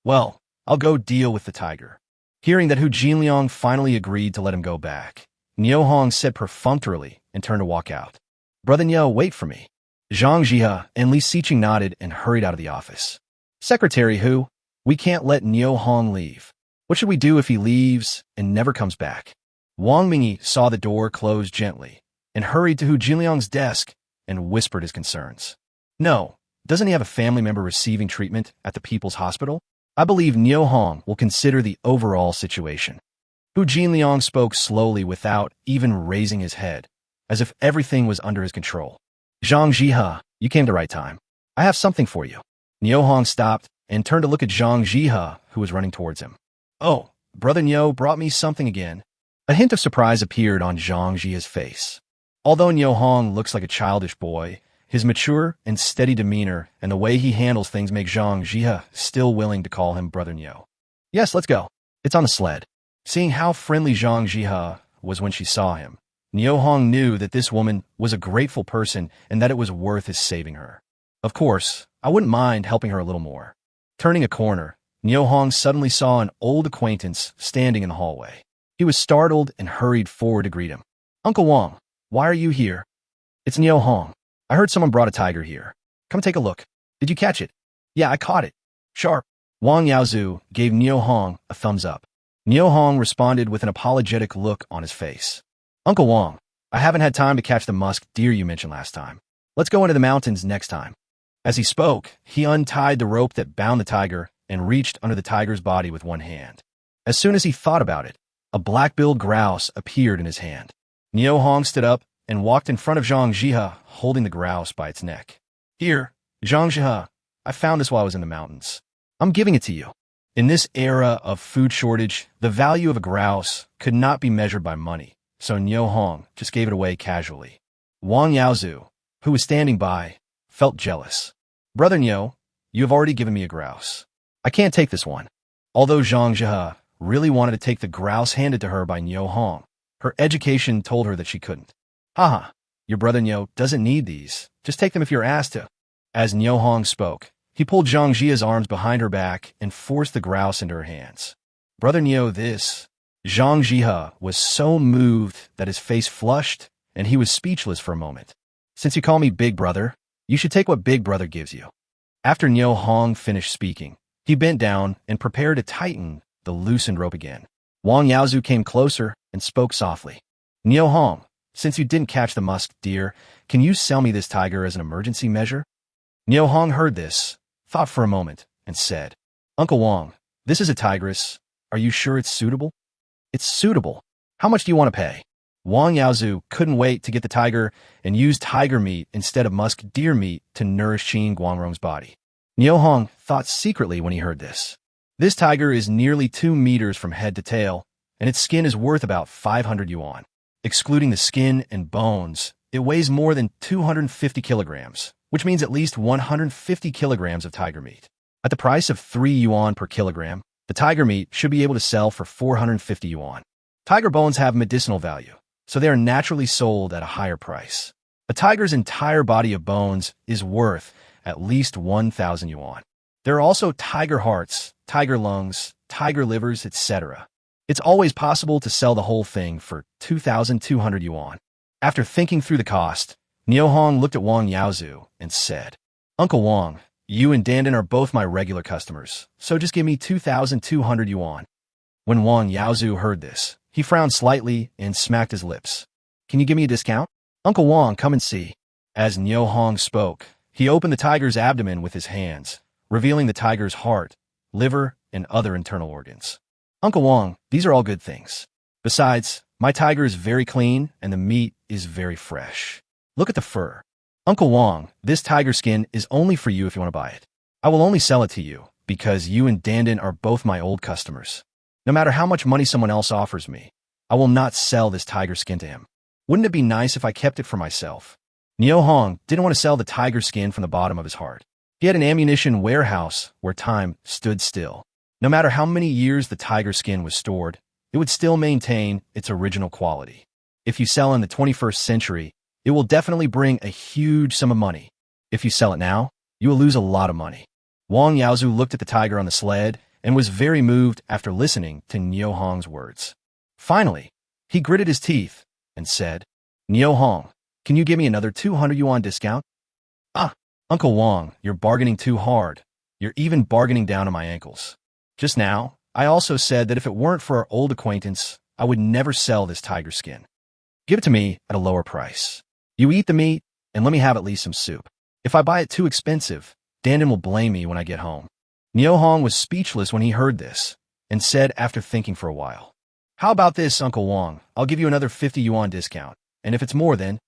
Well, I'll go deal with the tiger. Hearing that Hu Jinliang finally agreed to let him go back, Niu Hong said perfunctorily and turned to walk out. Brother Niu, wait for me. Zhang Jiehe and Li Xiqing nodded and hurried out of the office. Secretary Hu, we can't let Niu Hong leave. What should we do if he leaves and never comes back? Wang Mingyi saw the door close gently and hurried to Hu Jinliang's desk and whispered his concerns. No, doesn't he have a family member receiving treatment at the People's Hospital? I believe Niu Hong will consider the overall situation. Hu Jinliang spoke slowly without even raising his head, as if everything was under his control. Zhang Jiehe, you came to the right time. I have something for you. Niu Hong stopped and turned to look at Zhang Jiehe, who was running towards him. Oh, Brother Niu brought me something again. A hint of surprise appeared on Zhang Jiehe's face. Although Niu Hong looks like a childish boy, his mature and steady demeanor and the way he handles things make Zhang Jiehe still willing to call him Brother Niu. Yes, let's go. It's on the sled. Seeing how friendly Zhang Jiehe was when she saw him, Niu Hong knew that this woman was a grateful person and that it was worth his saving her. Of course, I wouldn't mind helping her a little more. Turning a corner, Niu Hong suddenly saw an old acquaintance standing in the hallway. He was startled and hurried forward to greet him. Uncle Wang, why are you here? It's Niu Hong. I heard someone brought a tiger here. Come take a look. Did you catch it? Yeah, I caught it. Sharp. Wang Yaozu gave Niu Hong a thumbs up. Niu Hong responded with an apologetic look on his face. Uncle Wang, I haven't had time to catch the musk deer you mentioned last time. Let's go into the mountains next time. As he spoke, he untied the rope that bound the tiger and reached under the tiger's body with one hand. As soon as he thought about it, a black-billed grouse appeared in his hand. Niu Hong stood up and walked in front of Zhang Jiehe, holding the grouse by its neck. Here, Zhang Jiehe, I found this while I was in the mountains. I'm giving it to you. In this era of food shortage, the value of a grouse could not be measured by money, so Niu Hong just gave it away casually. Wang Yaozu, who was standing by, felt jealous. Brother Niu, you have already given me a grouse. I can't take this one. Although Zhang Jiehe really wanted to take the grouse handed to her by Niu Hong, her education told her that she couldn't. Haha, your brother Niu doesn't need these. Just take them if you're asked to. As Niu Hong spoke, he pulled Zhang Jiehe's arms behind her back and forced the grouse into her hands. Brother Niu, this. Zhang Jiehe was so moved that his face flushed and he was speechless for a moment. Since you call me Big Brother, you should take what Big Brother gives you. After Niu Hong finished speaking, he bent down and prepared to tighten the loosened rope again. Wang Yaozu came closer and spoke softly. Niu Hong, since you didn't catch the musk deer, can you sell me this tiger as an emergency measure? Niu Hong heard this, thought for a moment, and said, Uncle Wang, this is a tigress. Are you sure it's suitable? It's suitable. How much do you want to pay? Wang Yaozu couldn't wait to get the tiger and use tiger meat instead of musk deer meat to nourish Qin Guangrong's body. Niu Hong thought secretly when he heard this. This tiger is nearly 2 meters from head to tail, and its skin is worth about 500 yuan. Excluding the skin and bones, it weighs more than 250 kilograms, which means at least 150 kilograms of tiger meat. At the price of 3 yuan per kilogram, the tiger meat should be able to sell for 450 yuan. Tiger bones have medicinal value, so they are naturally sold at a higher price. A tiger's entire body of bones is worth at least 1,000 yuan. There are also tiger hearts, tiger lungs, tiger livers, etc. It's always possible to sell the whole thing for 2,200 yuan. After thinking through the cost, Niu Hong looked at Wang Yaozu and said, Uncle Wang, you and Dandan are both my regular customers, so just give me 2,200 yuan. When Wang Yaozu heard this, he frowned slightly and smacked his lips. Can you give me a discount? Uncle Wang, come and see. As Niu Hong spoke, he opened the tiger's abdomen with his hands, revealing the tiger's heart, liver, and other internal organs. Uncle Wang, these are all good things. Besides, my tiger is very clean and the meat is very fresh. Look at the fur. Uncle Wang, this tiger skin is only for you if you want to buy it. I will only sell it to you because you and Dandan are both my old customers. No matter how much money someone else offers me, I will not sell this tiger skin to him. Wouldn't it be nice if I kept it for myself? Niu Hong didn't want to sell the tiger skin from the bottom of his heart. He had an ammunition warehouse where time stood still. No matter how many years the tiger skin was stored, it would still maintain its original quality. If you sell in the 21st century, it will definitely bring a huge sum of money. If you sell it now, you will lose a lot of money. Wang Yaozu looked at the tiger on the sled and was very moved after listening to Niu Hong's words. Finally, he gritted his teeth and said, Niu Hong, can you give me another 200 yuan discount? Ah, Uncle Wang, you're bargaining too hard. You're even bargaining down to my ankles. Just now, I also said that if it weren't for our old acquaintance, I would never sell this tiger skin. Give it to me at a lower price. You eat the meat, and let me have at least some soup. If I buy it too expensive, Dandan will blame me when I get home. Niu Hong was speechless when he heard this, and said after thinking for a while, How about this, Uncle Wang? I'll give you another 50 yuan discount, and if it's more then,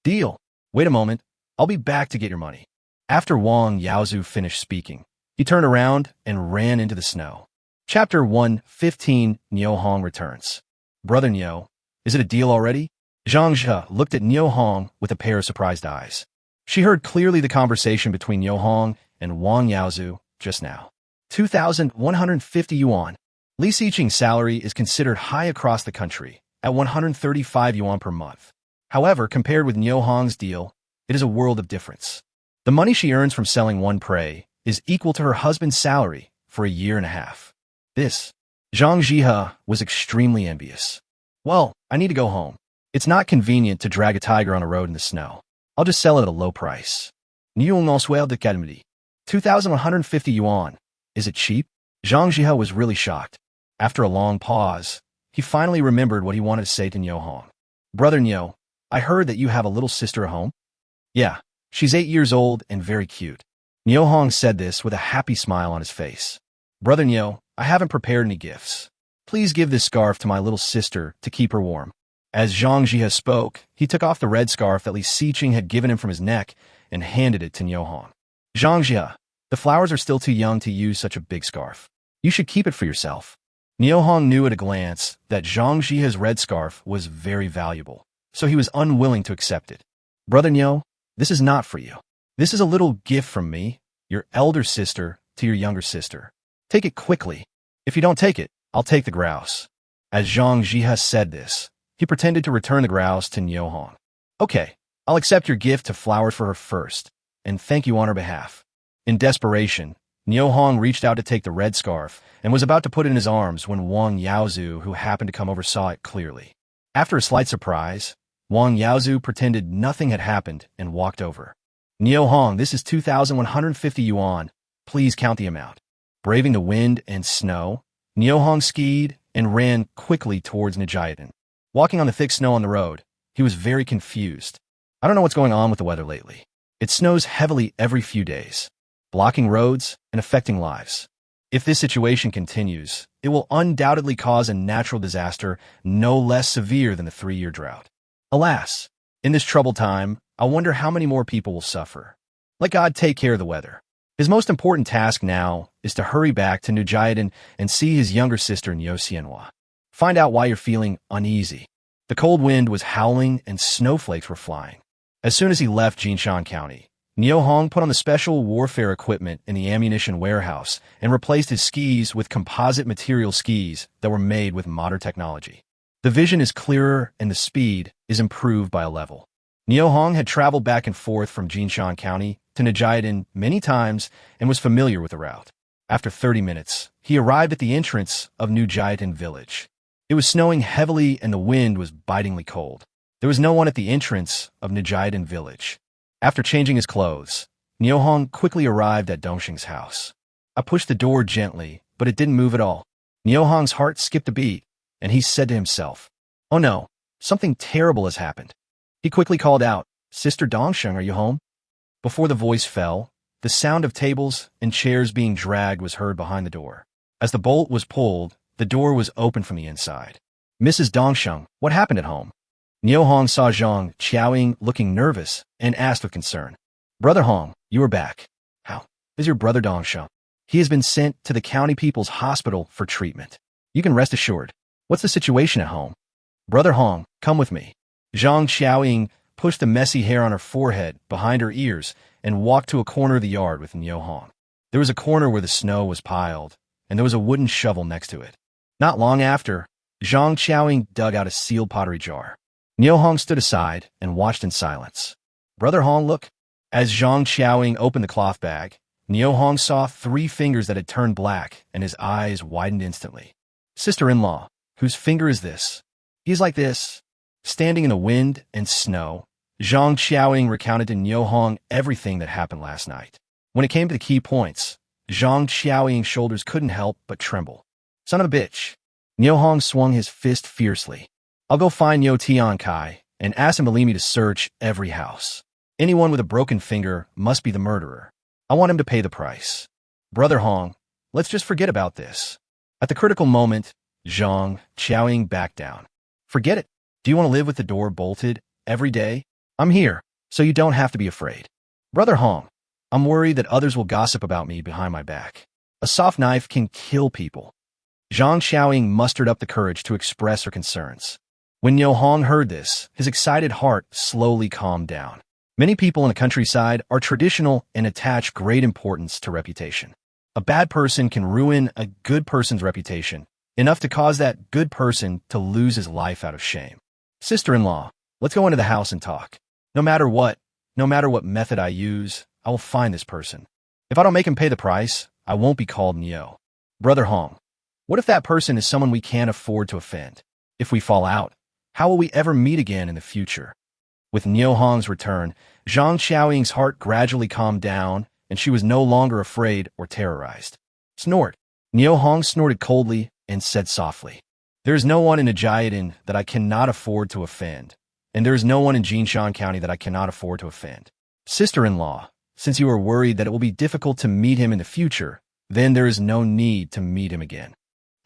deal. Wait a moment, I'll be back to get your money. After Wang Yaozu finished speaking, he turned around and ran into the snow. Chapter 1:15 Niu Hong returns. Brother Niu, is it a deal already? Zhang Zhe looked at Niu Hong with a pair of surprised eyes. She heard clearly the conversation between Niu Hong and Wang Yaozu just now. 2,150 yuan. Li Xiqing's salary is considered high across the country, at 135 yuan per month. However, compared with Niu Hong's deal, it is a world of difference. The money she earns from selling one prey is equal to her husband's salary for a year and a half. This, Zhang Zhihe was extremely envious. Well, I need to go home. It's not convenient to drag a tiger on a road in the snow. I'll just sell it at a low price. Niu Nostrils de Academy. 2,150 yuan. Is it cheap? Zhang Zhihe was really shocked. After a long pause, he finally remembered what he wanted to say to Niu Hong. Brother Niu, I heard that you have a little sister at home? Yeah, she's 8 years old and very cute. Niu Hong said this with a happy smile on his face. Brother Niu, I haven't prepared any gifts. Please give this scarf to my little sister to keep her warm. As Zhang Zhihe spoke, he took off the red scarf that Li Xiqing had given him from his neck and handed it to Niu Hong. Zhang Zhihe, the flowers are still too young to use such a big scarf. You should keep it for yourself. Niu Hong knew at a glance that Zhang Zhihe's red scarf was very valuable, so he was unwilling to accept it. Brother Niu, this is not for you. This is a little gift from me, your elder sister, to your younger sister. Take it quickly. If you don't take it, I'll take the grouse. As Zhang Zhihe said this, he pretended to return the grouse to Niu Hong. Okay, I'll accept your gift of flowers for her first, and thank you on her behalf. In desperation, Niu Hong reached out to take the red scarf and was about to put it in his arms when Wang Yaozu, who happened to come over, saw it clearly. After a slight surprise, Wang Yaozu pretended nothing had happened and walked over. Niu Hong, this is 2,150 yuan. Please count the amount. Braving the wind and snow, Niu Hong skied and ran quickly towards Nijiadan. Walking on the thick snow on the road, he was very confused. I don't know what's going on with the weather lately. It snows heavily every few days, blocking roads and affecting lives. If this situation continues, it will undoubtedly cause a natural disaster no less severe than the 3-year drought. Alas, in this troubled time, I wonder how many more people will suffer. Let God take care of the weather. His most important task now is to hurry back to Nijiadan and see his younger sister Niu Xianhua. Find out why you're feeling uneasy. The cold wind was howling and snowflakes were flying. As soon as he left Jinshan County, Niu Hong put on the special warfare equipment in the ammunition warehouse and replaced his skis with composite material skis that were made with modern technology. The vision is clearer and the speed is improved by a level. Niu Hong had traveled back and forth from Jinshan County to Nijiadan many times and was familiar with the route. After 30 minutes, he arrived at the entrance of Nijiadan village. It was snowing heavily and the wind was bitingly cold. There was no one at the entrance of Nijiadan village. After changing his clothes, Niu Hong quickly arrived at Dongxing's house. I pushed the door gently, but it didn't move at all. Niu Hong's heart skipped a beat, and he said to himself, Oh no, something terrible has happened. He quickly called out, Sister Dongxing, are you home? Before the voice fell, The sound of tables and chairs being dragged was heard behind the door. As the bolt was pulled, the door was opened from the inside. Mrs. Dongsheng, what happened at home? Niu Hong saw Zhang Qiaoying looking nervous and asked with concern. Brother Hong, you are back. How is your brother Dongsheng? He has been sent to the County People's Hospital for treatment. You can rest assured. What's the situation at home? Brother Hong, come with me. Zhang Qiaoying pushed the messy hair on her forehead behind her ears and walked to a corner of the yard with Niu Hong. There was a corner where the snow was piled, and there was a wooden shovel next to it. Not long after, Zhang Qiaoying dug out a sealed pottery jar. Niu Hong stood aside and watched in silence. Brother Hong, look. As Zhang Qiaoying opened the cloth bag, Niu Hong saw 3 fingers that had turned black, and his eyes widened instantly. Sister-in-law, whose finger is this? He is like this. Standing in the wind and snow, Zhang Qiaoying recounted to Niu Hong everything that happened last night. When it came to the key points, Zhang Qiaoying's shoulders couldn't help but tremble. Son of a bitch. Niu Hong swung his fist fiercely. I'll go find Niu Tiankai and ask him to lead me to search every house. Anyone with a broken finger must be the murderer. I want him to pay the price. Brother Hong, let's just forget about this. At the critical moment, Zhang Qiaoying backed down. Forget it. Do you want to live with the door bolted every day? I'm here, so you don't have to be afraid. Brother Hong, I'm worried that others will gossip about me behind my back. A soft knife can kill people. Zhang Qiaoying mustered up the courage to express her concerns. When Niu Hong heard this, his excited heart slowly calmed down. Many people in the countryside are traditional and attach great importance to reputation. A bad person can ruin a good person's reputation, enough to cause that good person to lose his life out of shame. Sister-in-law, let's go into the house and talk. No matter what method I use, I will find this person. If I don't make him pay the price, I won't be called Niu. Brother Hong, what if that person is someone we can't afford to offend? If we fall out, how will we ever meet again in the future? With Niu Hong's return, Zhang Qiaoying's heart gradually calmed down, and she was no longer afraid or terrorized. Snort. Niu Hong snorted coldly and said softly, there is no one in Jiayin that I cannot afford to offend, and there is no one in Jinshan County that I cannot afford to offend. Sister-in-law, since you are worried that it will be difficult to meet him in the future, then there is no need to meet him again.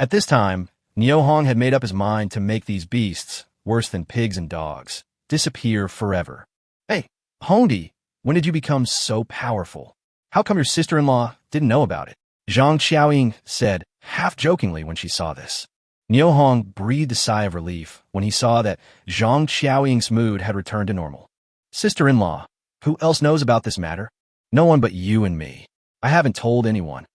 At this time, Niu Hong had made up his mind to make these beasts, worse than pigs and dogs, disappear forever. Hey, Hongdi, when did you become so powerful? How come your sister-in-law didn't know about it? Zhang Qiaoying said, half-jokingly when she saw this. Niu Hong breathed a sigh of relief when he saw that Zhang Qiaoying's mood had returned to normal. Sister-in-law, who else knows about this matter? No one but you and me. I haven't told anyone.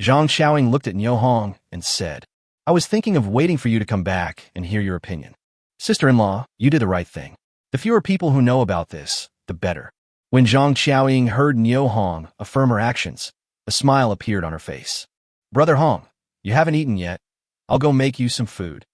Zhang Qiaoying looked at Niu Hong and said, I was thinking of waiting for you to come back and hear your opinion. Sister-in-law, you did the right thing. The fewer people who know about this, the better. When Zhang Qiaoying heard Niu Hong affirm her actions, a smile appeared on her face. Brother Hong, you haven't eaten yet. I'll go make you some food.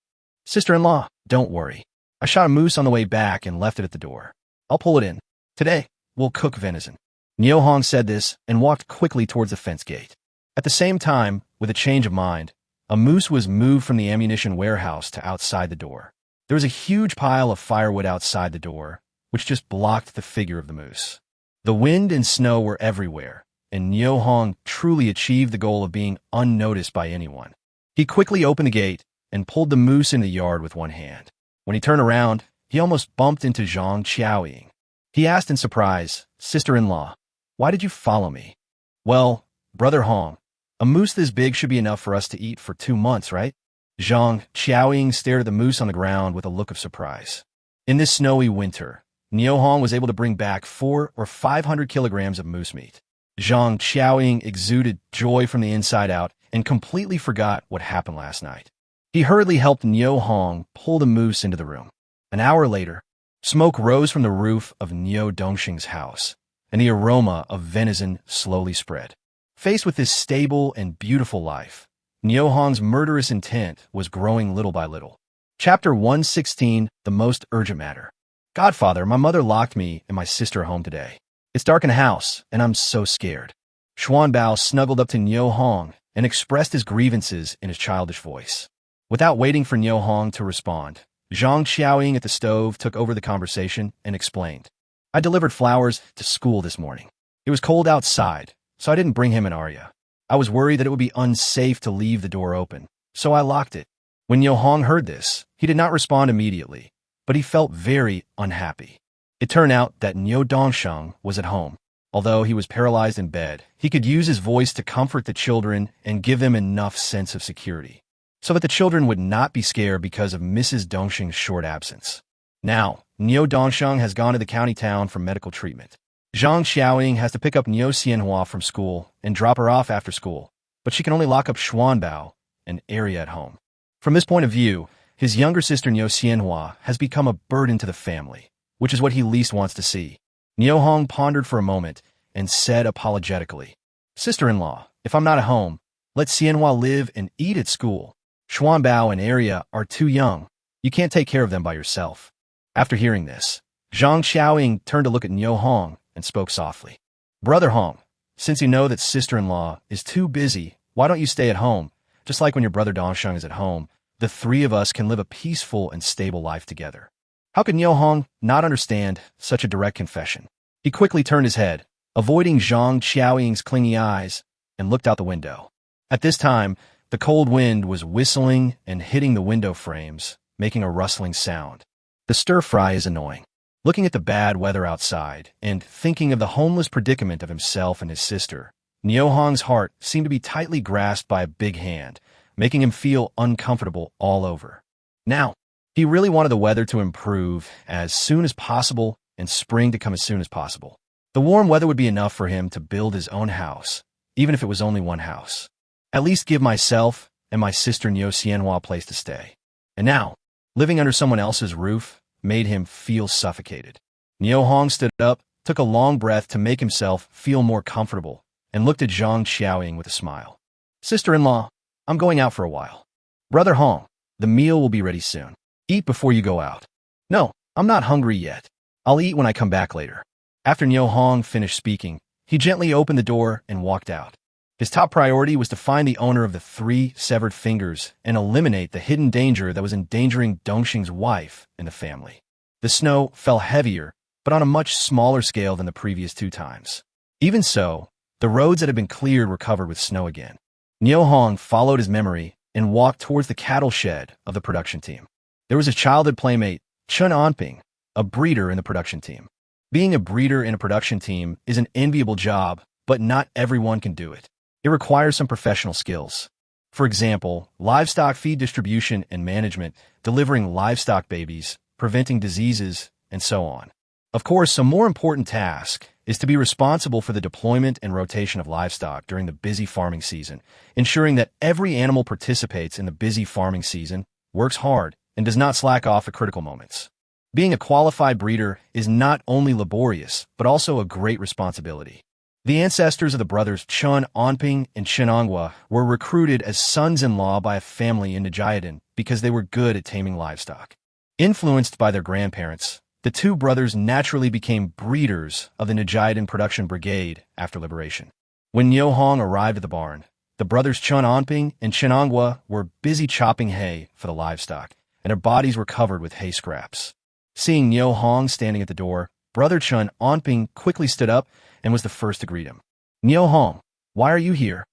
Sister-in-law, don't worry. I shot a moose on the way back and left it at the door. I'll pull it in. Today, we'll cook venison. Niu Hong said this and walked quickly towards the fence gate. At the same time, with a change of mind, a moose was moved from the ammunition warehouse to outside the door. There was a huge pile of firewood outside the door, which just blocked the figure of the moose. The wind and snow were everywhere, and Niu Hong truly achieved the goal of being unnoticed by anyone. He quickly opened the gate and pulled the moose in the yard with one hand. When he turned around, he almost bumped into Zhang Qiaoying. He asked in surprise, Sister-in-law, why did you follow me? Well, Brother Hong, a moose this big should be enough for us to eat for 2 months, right? Zhang Qiaoying stared at the moose on the ground with a look of surprise. In this snowy winter, Niu Hong was able to bring back 400 or 500 kilograms of moose meat. Zhang Qiaoying exuded joy from the inside out and completely forgot what happened last night. He hurriedly helped Niu Hong pull the moose into the room. An hour later, smoke rose from the roof of Niu Dongxing's house, and the aroma of venison slowly spread. Faced with this stable and beautiful life, Niu Hong's murderous intent was growing little by little. Chapter 116, The Most Urgent Matter. Godfather, my mother locked me and my sister home today. It's dark in the house, and I'm so scared. Xuanbao snuggled up to Niu Hong and expressed his grievances in his childish voice. Without waiting for Niu Hong to respond, Zhang Qiaoying at the stove took over the conversation and explained. I delivered flowers to school this morning. It was cold outside, so I didn't bring him and Arya. I was worried that it would be unsafe to leave the door open, so I locked it. When Yo-hong heard this, he did not respond immediately, but he felt very unhappy. It turned out that Nyo Dongsheng was at home. Although he was paralyzed in bed, he could use his voice to comfort the children and give them enough sense of security, so that the children would not be scared because of Mrs. Dongsheng's short absence. Now, Nyo Dongsheng has gone to the county town for medical treatment. Zhang Xiaoying has to pick up Nyo Xianhua from school and drop her off after school, but she can only lock up Xuanbao, an area at home. From this point of view, his younger sister Nyo Xianhua has become a burden to the family, which is what he least wants to see. Nyo-hong pondered for a moment and said apologetically, "Sister-in-law, if I'm not at home, let Xianhua live and eat at school. Xuanbao and Arya are too young. You can't take care of them by yourself." After hearing this, Zhang Xiaoying turned to look at Nyo-hong and spoke softly. "Brother Hong, since you know that sister-in-law is too busy, why don't you stay at home? Just like when your brother Dongsheng is at home, the three of us can live a peaceful and stable life together." How could Nyo-hong not understand such a direct confession? He quickly turned his head, avoiding Zhang Xiaoying's clingy eyes, and looked out the window. At this time, the cold wind was whistling and hitting the window frames, making a rustling sound. The stir-fry is annoying. Looking at the bad weather outside and thinking of the homeless predicament of himself and his sister, Nyo-hong's heart seemed to be tightly grasped by a big hand, making him feel uncomfortable all over. Now, he really wanted the weather to improve as soon as possible and spring to come as soon as possible. The warm weather would be enough for him to build his own house, even if it was only one house. At least give myself and my sister Nyo Xianhua a place to stay. And now, living under someone else's roof made him feel suffocated. Nyo-hong stood up, took a long breath to make himself feel more comfortable, and looked at Zhang Xiaoying with a smile. "Sister-in-law, I'm going out for a while. Brother Hong, the meal will be ready soon. Eat before you go out." "No, I'm not hungry yet. I'll eat when I come back later." After Nyo-hong finished speaking, he gently opened the door and walked out. His top priority was to find the owner of the 3 severed fingers and eliminate the hidden danger that was endangering Dongxing's wife and the family. The snow fell heavier, but on a much smaller scale than the previous 2 times. Even so, the roads that had been cleared were covered with snow again. Nyo-hong followed his memory and walked towards the cattle shed of the production team. There was a childhood playmate, Chun Anping, a breeder in the production team. Being a breeder in a production team is an enviable job, but not everyone can do it. It requires some professional skills. For example, livestock feed distribution and management, delivering livestock babies, preventing diseases, and so on. Of course, a more important task is to be responsible for the deployment and rotation of livestock during the busy farming season, ensuring that every animal participates in the busy farming season, works hard, and does not slack off at critical moments. Being a qualified breeder is not only laborious, but also a great responsibility. The ancestors of the brothers Chun Anping and Shenanghua were recruited as sons-in-law by a family in Nijiadan because they were good at taming livestock. Influenced by their grandparents, the 2 brothers naturally became breeders of the Nijiadan production brigade after liberation. When Nyo-hong arrived at the barn, the brothers Chun Anping and Shenanghua were busy chopping hay for the livestock, and their bodies were covered with hay scraps. Seeing Nyo-hong standing at the door, brother Chun Anping quickly stood up and was the first to greet him. "Nyo-hong, why are you here?"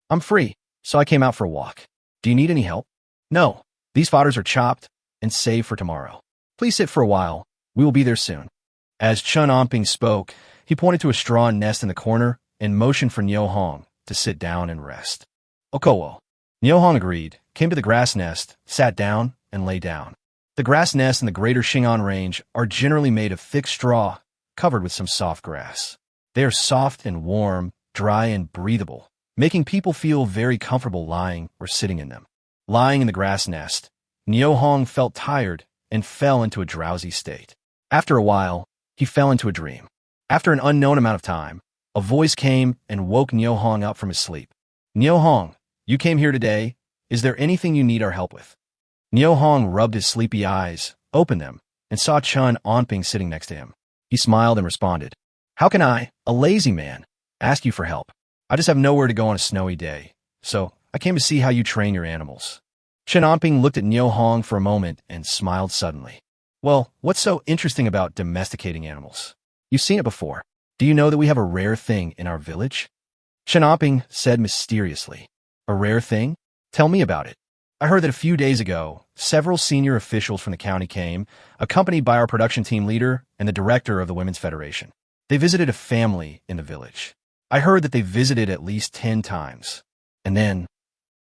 "I'm free, so I came out for a walk. Do you need any help?" "No, these fodders are chopped and saved for tomorrow. Please sit for a while. We will be there soon." As Chun Anping spoke, he pointed to a straw nest in the corner and motioned for Nyo-hong to sit down and rest. "Okowo." Nyo-hong agreed, came to the grass nest, sat down, and lay down. The grass nests in the greater Xing'an range are generally made of thick straw, covered with some soft grass. They are soft and warm, dry and breathable, making people feel very comfortable lying or sitting in them. Lying in the grass nest, Nyo-hong felt tired and fell into a drowsy state. After a while, he fell into a dream. After an unknown amount of time, a voice came and woke Nyo-hong up from his sleep. "Nyo-hong, you came here today. Is there anything you need our help with?" Nyo-hong rubbed his sleepy eyes, opened them, and saw Chun Anping sitting next to him. He smiled and responded, "How can I, a lazy man, ask you for help? I just have nowhere to go on a snowy day, so I came to see how you train your animals." Chun Anping looked at Nyo-hong for a moment and smiled suddenly. "Well, what's so interesting about domesticating animals? You've seen it before. Do you know that we have a rare thing in our village?" Shinamping said mysteriously. A rare thing? Tell me about it. I heard that a few days ago, several senior officials from the county came, accompanied by our production team leader and the director of the Women's Federation. They visited a family in the village. I heard that they visited at least 10 times. And then,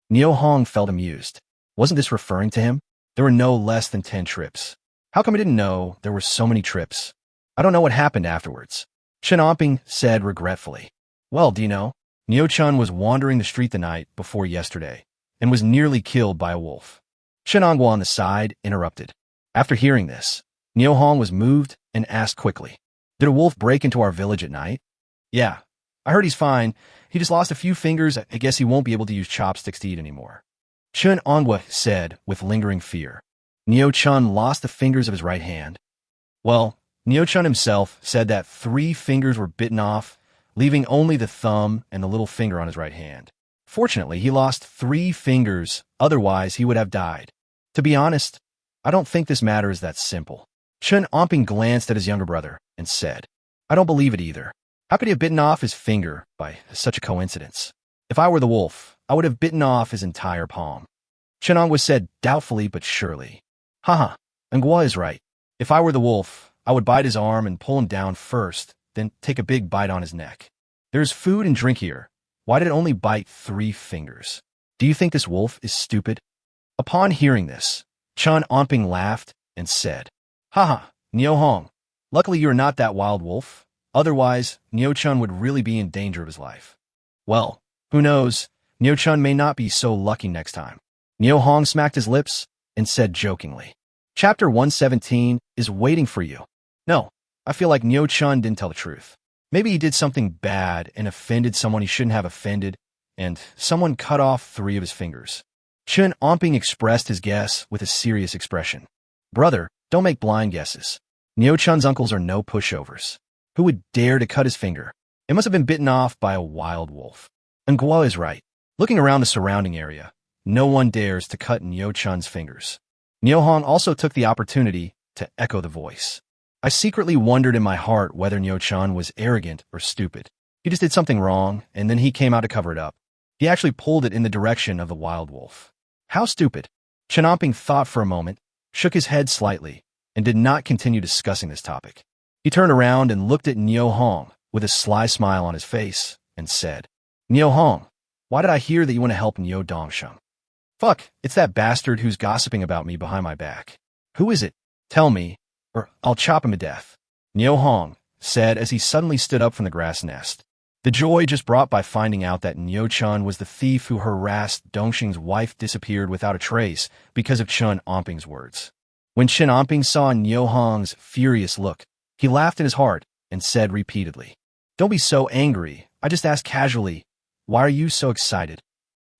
Neo Hong felt amused. Wasn't this referring to him? There were no less than 10 trips. How come I didn't know there were so many trips? I don't know what happened afterwards. Shinamping said regretfully. Well, do you know? Neo-chun was wandering the street the night before yesterday and was nearly killed by a wolf. Shinangwa on the side interrupted. After hearing this, Neo Hong was moved and asked quickly, did a wolf break into our village at night? Yeah, I heard he's fine. He just lost a few fingers. I guess he won't be able to use chopsticks to eat anymore. Chun Ongwa said with lingering fear. Neo-chun lost the fingers of his right hand. Well, Neo-chun himself said that 3 fingers were bitten off, leaving only the thumb and the little finger on his right hand. Fortunately, he lost 3 fingers, otherwise he would have died. To be honest, I don't think this matter is that simple. Chun Omping glanced at his younger brother and said, I don't believe it either. How could he have bitten off his finger by such a coincidence? If I were the wolf, I would have bitten off his entire palm. Chenong said doubtfully but surely. Haha, Ngwa is right. If I were the wolf, I would bite his arm and pull him down first, then take a big bite on his neck. There's food and drink here. Why did it only bite 3 fingers? Do you think this wolf is stupid? Upon hearing this, Chun Omping laughed and said, Haha, Neo Hong, luckily you're not that wild wolf. Otherwise, Neo Chun would really be in danger of his life. Well, who knows, Neo Chun may not be so lucky next time. Neo Hong smacked his lips and said jokingly, Chapter 117 is waiting for you. No, I feel like Neo Chun didn't tell the truth. Maybe he did something bad and offended someone he shouldn't have offended, and someone cut off 3 of his fingers. Chun Omping expressed his guess with a serious expression. Brother, don't make blind guesses. Neo Chun's uncles are no pushovers. Who would dare to cut his finger? It must have been bitten off by a wild wolf. Ngwa is right. Looking around the surrounding area, no one dares to cut Neo Chun's fingers. Neo Hong also took the opportunity to echo the voice. I secretly wondered in my heart whether Neo Chun was arrogant or stupid. He just did something wrong, and then he came out to cover it up. He actually pulled it in the direction of the wild wolf. How stupid. Chenomping thought for a moment, shook his head slightly, and did not continue discussing this topic. He turned around and looked at Neo Hong with a sly smile on his face and said, Neo Hong, why did I hear that you want to help Neo Dongsheng? Fuck, it's that bastard who's gossiping about me behind my back. Who is it? Tell me, or I'll chop him to death. Neo Hong said as he suddenly stood up from the grass nest. The joy just brought by finding out that Neo Chun was the thief who harassed Dongxing's wife disappeared without a trace because of Chun Omping's words. When Chen Omping saw Neo Hong's furious look, he laughed in his heart and said repeatedly, Don't be so angry. I just asked casually, why are you so excited?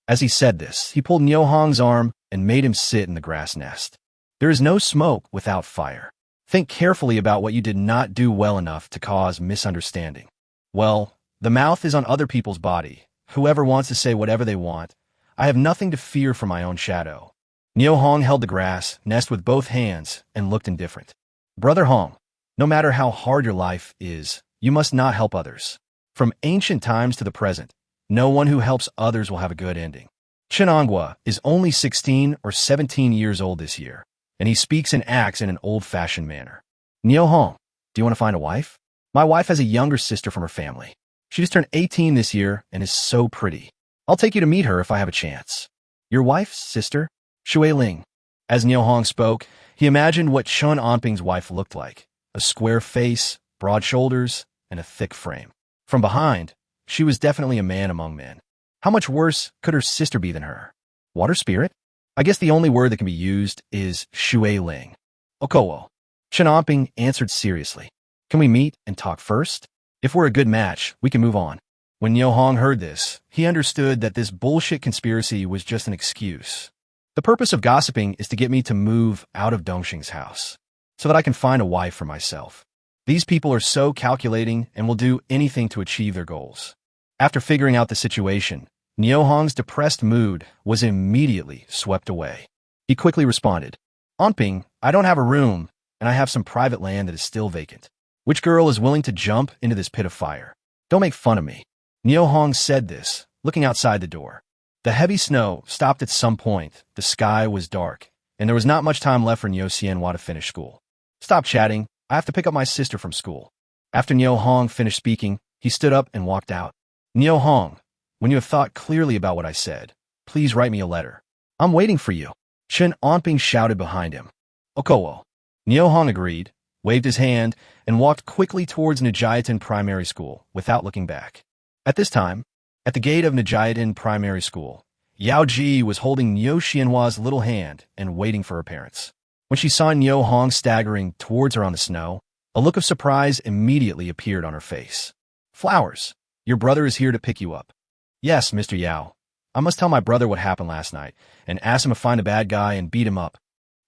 As he said this, he pulled Neo Hong's arm and made him sit in the grass nest. There is no smoke without fire. Think carefully about what you did not do well enough to cause misunderstanding. Well, the mouth is on other people's body. Whoever wants to say whatever they want. I have nothing to fear from my own shadow. Neo Hong held the grass nest with both hands and looked indifferent. Brother Hong, no matter how hard your life is, you must not help others. From ancient times to the present, no one who helps others will have a good ending. Chenangwa is only 16 or 17 years old this year, and he speaks and acts in an old-fashioned manner. Neo Hong, do you want to find a wife? My wife has a younger sister from her family. She just turned 18 this year and is so pretty. I'll take you to meet her if I have a chance. Your wife's sister? Shui Ling. As Neo Hong spoke, he imagined what Chun Omping's wife looked like. A square face, broad shoulders, and a thick frame. From behind, she was definitely a man among men. How much worse could her sister be than her? Water spirit? I guess the only word that can be used is Shui Ling. Okowo. Chen Omping answered seriously. Can we meet and talk first? If we're a good match, we can move on. When Neo Hong heard this, he understood that this bullshit conspiracy was just an excuse. The purpose of gossiping is to get me to move out of Dongxing's house, so that I can find a wife for myself. These people are so calculating and will do anything to achieve their goals. After figuring out the situation, Neo Hong's depressed mood was immediately swept away. He quickly responded, Omping, I don't have a room, and I have some private land that is still vacant. Which girl is willing to jump into this pit of fire? Don't make fun of me. Niu Hong said this, looking outside the door. The heavy snow stopped at some point, the sky was dark, and there was not much time left for Niu Xianhua to finish school. Stop chatting, I have to pick up my sister from school. After Niu Hong finished speaking, he stood up and walked out. Niu Hong, when you have thought clearly about what I said, please write me a letter. I'm waiting for you. Chen Onping shouted behind him. Okowo. Niu Hong agreed, waved his hand, and walked quickly towards Najiatin Primary School without looking back. At this time, at the gate of Najiatin Primary School, Yao Ji was holding Niu Xianhua's little hand and waiting for her parents. When she saw Niu Hong staggering towards her on the snow, a look of surprise immediately appeared on her face. Flowers, your brother is here to pick you up. Yes, Mr. Yao. I must tell my brother what happened last night and ask him to find a bad guy and beat him up.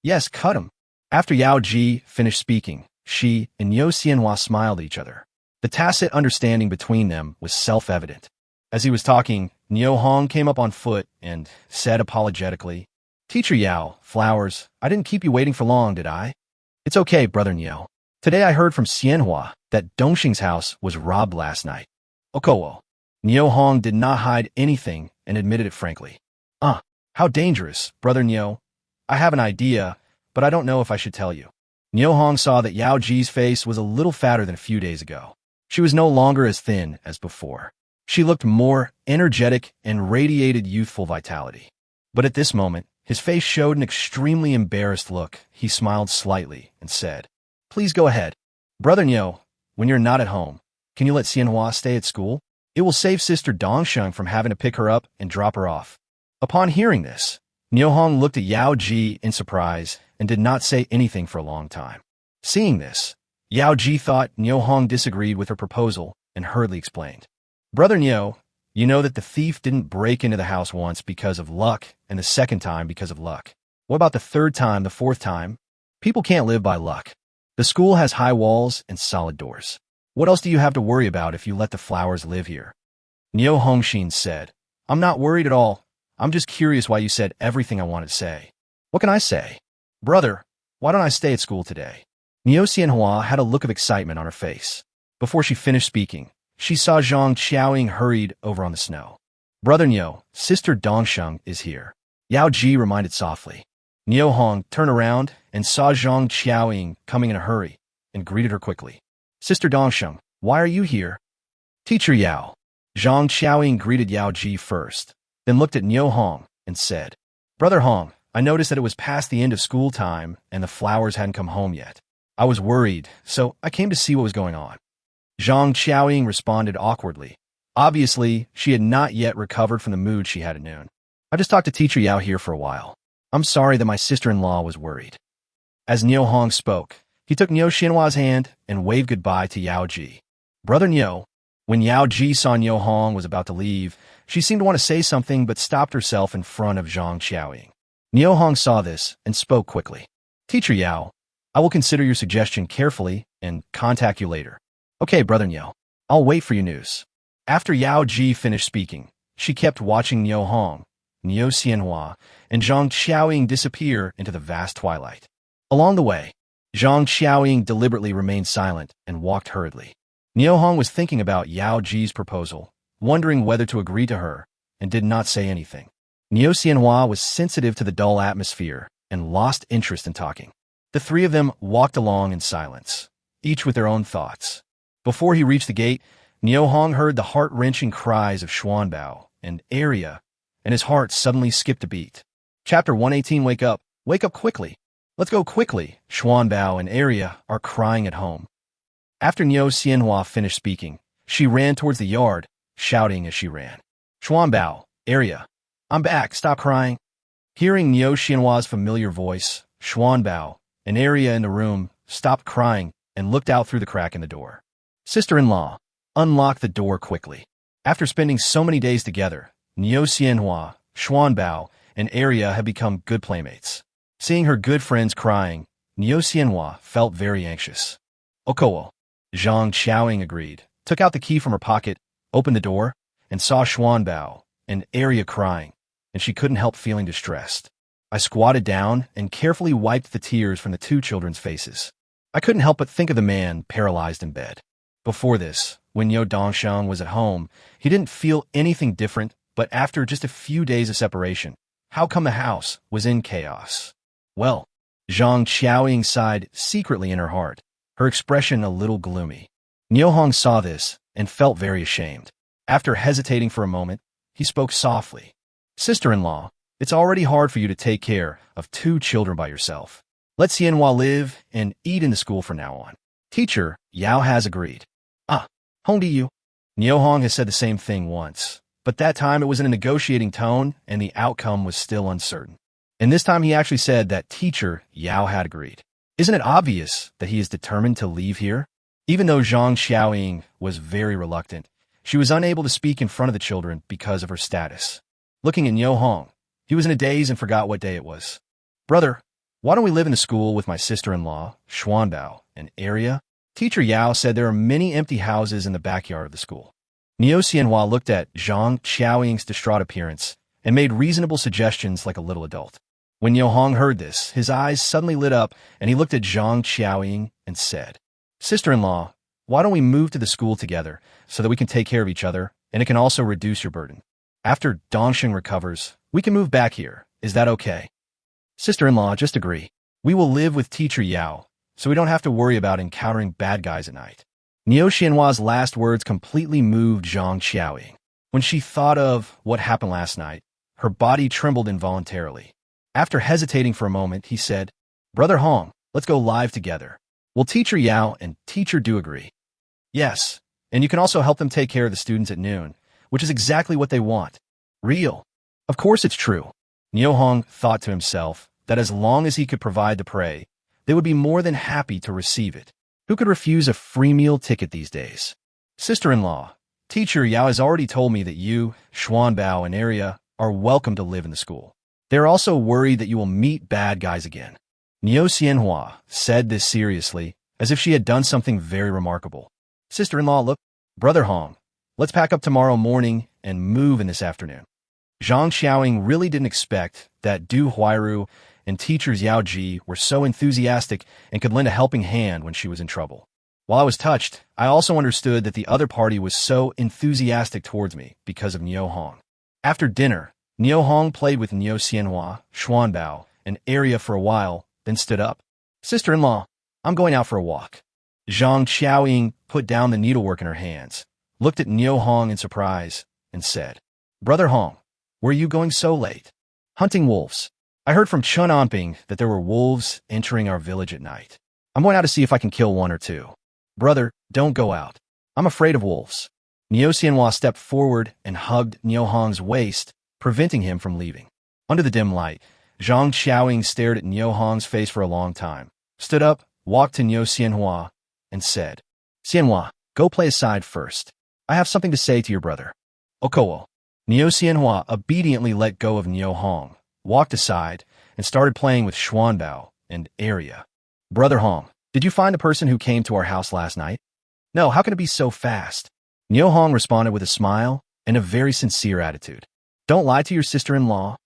Yes, cut him. After Yao Ji finished speaking, she and Niu Xianhua smiled at each other. The tacit understanding between them was self-evident. As he was talking, Niu Hong came up on foot and said apologetically, Teacher Yao, Flowers, I didn't keep you waiting for long, did I? It's okay, Brother Niu. Today I heard from Xianhua that Dongxing's house was robbed last night. Okowo. Niu Hong did not hide anything and admitted it frankly. How dangerous, Brother Niu. I have an idea, but I don't know if I should tell you. Niu Hong saw that Yao Ji's face was a little fatter than a few days ago. She was no longer as thin as before. She looked more energetic and radiated youthful vitality. But at this moment, his face showed an extremely embarrassed look. He smiled slightly and said, Please go ahead. Brother Niu, when you're not at home, can you let Xianhua stay at school? It will save Sister Dongsheng from having to pick her up and drop her off. Upon hearing this, Niu Hong looked at Yao Ji in surprise and did not say anything for a long time. Seeing this, Yao Ji thought Niu Hong disagreed with her proposal and hurriedly explained. Brother Niu, you know that the thief didn't break into the house once because of luck and the second time because of luck. What about the third time, the fourth time? People can't live by luck. The school has high walls and solid doors. What else do you have to worry about if you let the Flowers live here? Niu Hongxin said, I'm not worried at all. I'm just curious why you said everything I wanted to say. What can I say? Brother, why don't I stay at school today? Niu Xianhua had a look of excitement on her face. Before she finished speaking, she saw Zhang Qiaoying hurried over on the snow. Brother Niu, Sister Dongsheng is here. Yao Ji reminded softly. Niu Hong turned around and saw Zhang Qiaoying coming in a hurry and greeted her quickly. Sister Dongsheng, why are you here? Teacher Yao. Zhang Qiaoying greeted Yao Ji first, then looked at Niu Hong and said, Brother Hong, I noticed that it was past the end of school time and the Flowers hadn't come home yet. I was worried, so I came to see what was going on. Zhang Qiaoying responded awkwardly. Obviously, she had not yet recovered from the mood she had at noon. I just talked to Teacher Yao here for a while. I'm sorry that my sister-in-law was worried. As Niu Hong spoke, he took Niu Xianhua's hand and waved goodbye to Yao Ji. Brother Niu, when Yao Ji saw Niu Hong was about to leave, she seemed to want to say something but stopped herself in front of Zhang Qiaoying. Niu Hong saw this and spoke quickly. Teacher Yao, I will consider your suggestion carefully and contact you later. Okay, Brother Niu, I'll wait for your news. After Yao Ji finished speaking, she kept watching Niu Hong, Niu Xianhua, and Zhang Qiaoying disappear into the vast twilight. Along the way, Zhang Qiaoying deliberately remained silent and walked hurriedly. Niu Hong was thinking about Yao Ji's proposal, wondering whether to agree to her, and did not say anything. Niu Xianhua was sensitive to the dull atmosphere and lost interest in talking. The three of them walked along in silence, each with their own thoughts. Before he reached the gate, Niu Hong heard the heart-wrenching cries of Xuanbao and Area, and his heart suddenly skipped a beat. Chapter 118. Wake up quickly. Let's go quickly. Xuanbao and Area are crying at home. After Niu Xianhua finished speaking, she ran towards the yard, shouting as she ran. Xuanbao, Area, I'm back, stop crying. Hearing Niu Xianhua's familiar voice, Xuanbao, an Area in the room, stopped crying and looked out through the crack in the door. Sister-in-law, unlock the door quickly. After spending so many days together, Niu Xianhua, Xuanbao, and Area had become good playmates. Seeing her good friends crying, Niu Xianhua felt very anxious. Okowo. Zhang Qiaoying agreed, took out the key from her pocket, opened the door, and saw Xuanbao, an Area crying, and she couldn't help feeling distressed. I squatted down and carefully wiped the tears from the two children's faces. I couldn't help but think of the man paralyzed in bed. Before this, when Yo Dongsheng was at home, he didn't feel anything different, but after just a few days of separation, how come the house was in chaos? Well, Zhang Qiaoying sighed secretly in her heart, her expression a little gloomy. Niu Hong saw this and felt very ashamed. After hesitating for a moment, he spoke softly. Sister-in-law, it's already hard for you to take care of 2 children by yourself. Let Xianhua live and eat in the school from now on. Teacher Yao has agreed. Hong you. Niu Hong has said the same thing once, but that time it was in a negotiating tone and the outcome was still uncertain. And this time he actually said that teacher Yao had agreed. Isn't it obvious that he is determined to leave here? Even though Zhang Xiaoying was very reluctant, she was unable to speak in front of the children because of her status. Looking at Niu Hong, he was in a daze and forgot what day it was. Brother, why don't we live in the school with my sister-in-law, Xuanbao, and Area? Teacher Yao said there are many empty houses in the backyard of the school. Niu Xianhua looked at Zhang Qiaoying's distraught appearance and made reasonable suggestions like a little adult. When Niu Hong heard this, his eyes suddenly lit up and he looked at Zhang Qiaoying and said, Sister-in-law, why don't we move to the school together so that we can take care of each other and it can also reduce your burden? After Dongsheng recovers, we can move back here. Is that okay? Sister-in-law, just agree. We will live with teacher Yao, so we don't have to worry about encountering bad guys at night. Niu Xianhua's last words completely moved Zhang Qiaoying. When she thought of what happened last night, her body trembled involuntarily. After hesitating for a moment, he said, Brother Hong, let's go live together. Will teacher Yao and teacher Du agree? Yes, and you can also help them take care of the students at noon, which is exactly what they want. Real. Of course it's true. Niu Hong thought to himself that as long as he could provide the prey, they would be more than happy to receive it. Who could refuse a free meal ticket these days? Sister-in-law, teacher Yao has already told me that you, Xuanbao, and Area are welcome to live in the school. They are also worried that you will meet bad guys again. Niu Xianhua said this seriously, as if she had done something very remarkable. Sister-in-law, look, Brother Hong, let's pack up tomorrow morning and move in this afternoon. Zhang Xiaoying really didn't expect that Du Huairu and teachers Yao Ji were so enthusiastic and could lend a helping hand when she was in trouble. While I was touched, I also understood that the other party was so enthusiastic towards me because of Niu Hong. After dinner, Niu Hong played with Niu Xianhua, Xuanbao, and Area for a while, then stood up. Sister-in-law, I'm going out for a walk. Zhang Qiaoying put down the needlework in her hands, looked at Niu Hong in surprise, and said, Brother Hong, where are you going so late? Hunting wolves. I heard from Chun Anping that there were wolves entering our village at night. I'm going out to see if I can kill 1 or 2. Brother, don't go out. I'm afraid of wolves. Niu Xianhua stepped forward and hugged Niu Hong's waist, preventing him from leaving. Under the dim light, Zhang Qiaoying stared at Niu Hong's face for a long time, stood up, walked to Niu Xianhua, and said, Xianhua, go play aside first. I have something to say to your brother. Okowo. Niu Xianhua obediently let go of Niu Hong, walked aside, and started playing with Xuanbao and Area. Brother Hong, did you find the person who came to our house last night? No, how can it be so fast? Niu Hong responded with a smile and a very sincere attitude. Don't lie to your sister-in-law.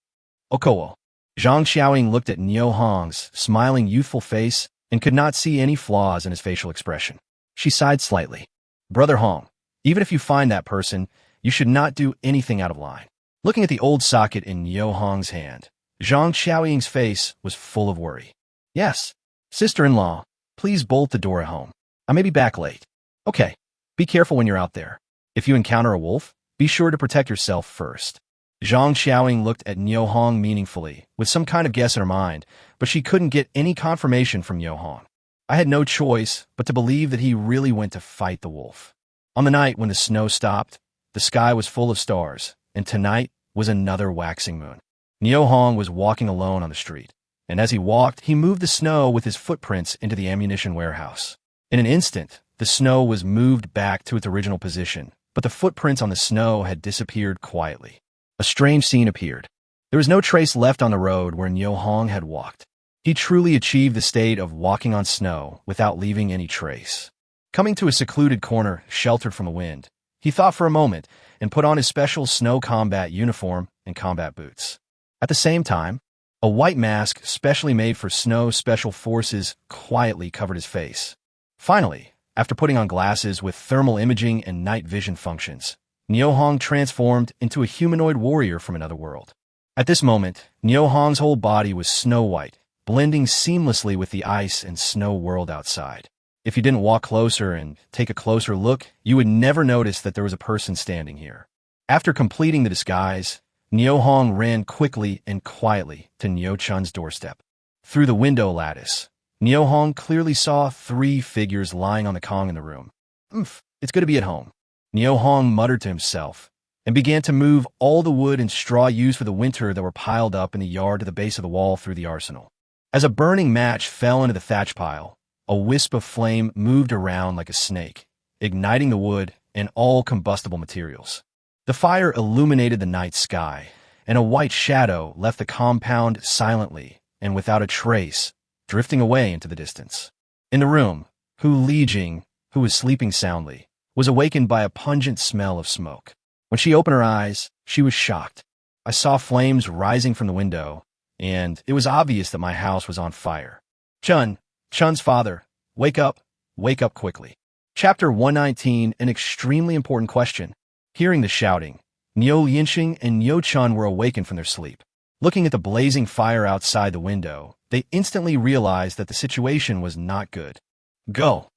Okowo. Zhang Xiaoying looked at Niu Hong's smiling youthful face and could not see any flaws in his facial expression. She sighed slightly. Brother Hong, even if you find that person, you should not do anything out of line. Looking at the old socket in Niu Hong's hand, Zhang Xiaoying's face was full of worry. Yes, sister-in-law, please bolt the door at home. I may be back late. Okay, be careful when you're out there. If you encounter a wolf, be sure to protect yourself first. Zhang Xiaoying looked at Niu Hong meaningfully, with some kind of guess in her mind, but she couldn't get any confirmation from Niu Hong. I had no choice but to believe that he really went to fight the wolf. On the night when the snow stopped, the sky was full of stars, and tonight was another waxing moon. Niu Hong was walking alone on the street, and as he walked, he moved the snow with his footprints into the ammunition warehouse. In an instant, the snow was moved back to its original position, but the footprints on the snow had disappeared quietly. A strange scene appeared. There was no trace left on the road where Niu Hong had walked. He truly achieved the state of walking on snow without leaving any trace. Coming to a secluded corner, sheltered from the wind, he thought for a moment and put on his special snow combat uniform and combat boots. At the same time, a white mask specially made for snow special forces quietly covered his face. Finally, After putting on glasses with thermal imaging and night vision functions, Neo Hong transformed into a humanoid warrior from another world. At this moment, Neo Hong's whole body was snow white, blending seamlessly with the ice and snow world outside. If you didn't walk closer and take a closer look, you would never notice that there was a person standing here. After completing the disguise, Neo Hong ran quickly and quietly to Neo Chun's doorstep. Through the window lattice, Neo Hong clearly saw 3 figures lying on the Kong in the room. It's good to be at home. Neo Hong muttered to himself and began to move all the wood and straw used for the winter that were piled up in the yard to the base of the wall through the arsenal. As a burning match fell into the thatch pile, a wisp of flame moved around like a snake, igniting the wood and all combustible materials. The fire illuminated the night sky, and a white shadow left the compound silently and without a trace, drifting away into the distance. In the room, Hu Lijing, who was sleeping soundly, was awakened by a pungent smell of smoke. When she opened her eyes, she was shocked. I saw flames rising from the window, and it was obvious that my house was on fire. Chun's father, wake up quickly. Chapter 119, an extremely important question. Hearing the shouting, Neo Yinxing and Neo Chun were awakened from their sleep. Looking at the blazing fire outside the window, they instantly realized that the situation was not good. Go!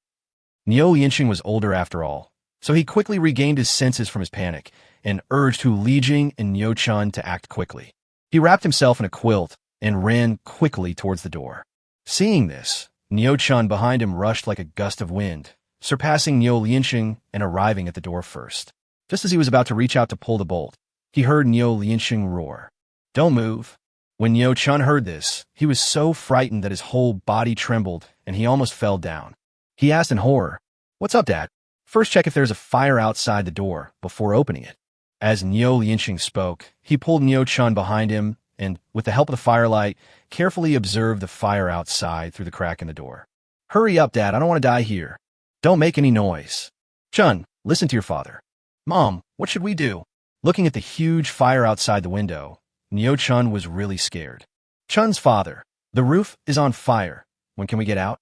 Neo Yinxing was older after all, so he quickly regained his senses from his panic and urged Hu Lijing and Neo Chun to act quickly. He wrapped himself in a quilt and ran quickly towards the door. Seeing this, Neo Chun behind him rushed like a gust of wind, surpassing Neo Yinxing and arriving at the door first. Just as he was about to reach out to pull the bolt, he heard Neo Yinxing roar, "Don't move." When Neo Chun heard this, he was so frightened that his whole body trembled and he almost fell down. He asked in horror, "What's up, Dad? First check if there's a fire outside the door before opening it." As Neo Yinxing spoke, he pulled Neo Chun behind him and, with the help of the firelight, carefully observed the fire outside through the crack in the door. "Hurry up, Dad. I don't want to die here. Don't make any noise. Chun, listen to your father." "Mom, what should we do?" Looking at the huge fire outside the window, Neo Chun was really scared. "Chun's father, the roof is on fire. When can we get out?"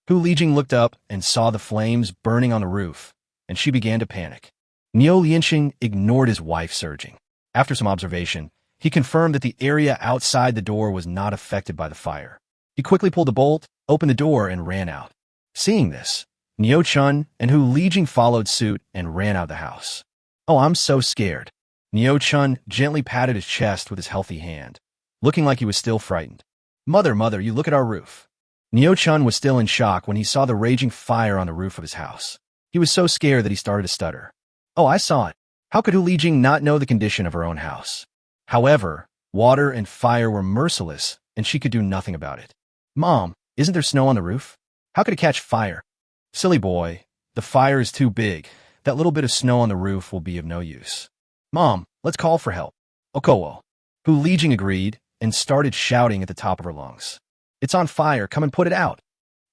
Hu Lijing looked up and saw the flames burning on the roof, and she began to panic. Neo Yinxing ignored his wife's urging. After some observation, he confirmed that the area outside the door was not affected by the fire. He quickly pulled the bolt, opened the door, and ran out. Seeing this, Neo Chun and Hu Lijing followed suit and ran out of the house. "Oh, I'm so scared." Neo Chun gently patted his chest with his healthy hand, looking like he was still frightened. Mother, you look at our roof." Neo Chun was still in shock when he saw the raging fire on the roof of his house. He was so scared that he started to stutter. "Oh, I saw it." How could Hu Lijing not know the condition of her own house? However, water and fire were merciless, and she could do nothing about it. "Mom, isn't there snow on the roof? How could it catch fire?" "Silly boy, the fire is too big. That little bit of snow on the roof will be of no use." "Mom, let's call for help." "Okowo." Hu Lijing agreed and started shouting at the top of her lungs. "It's on fire. Come and put it out."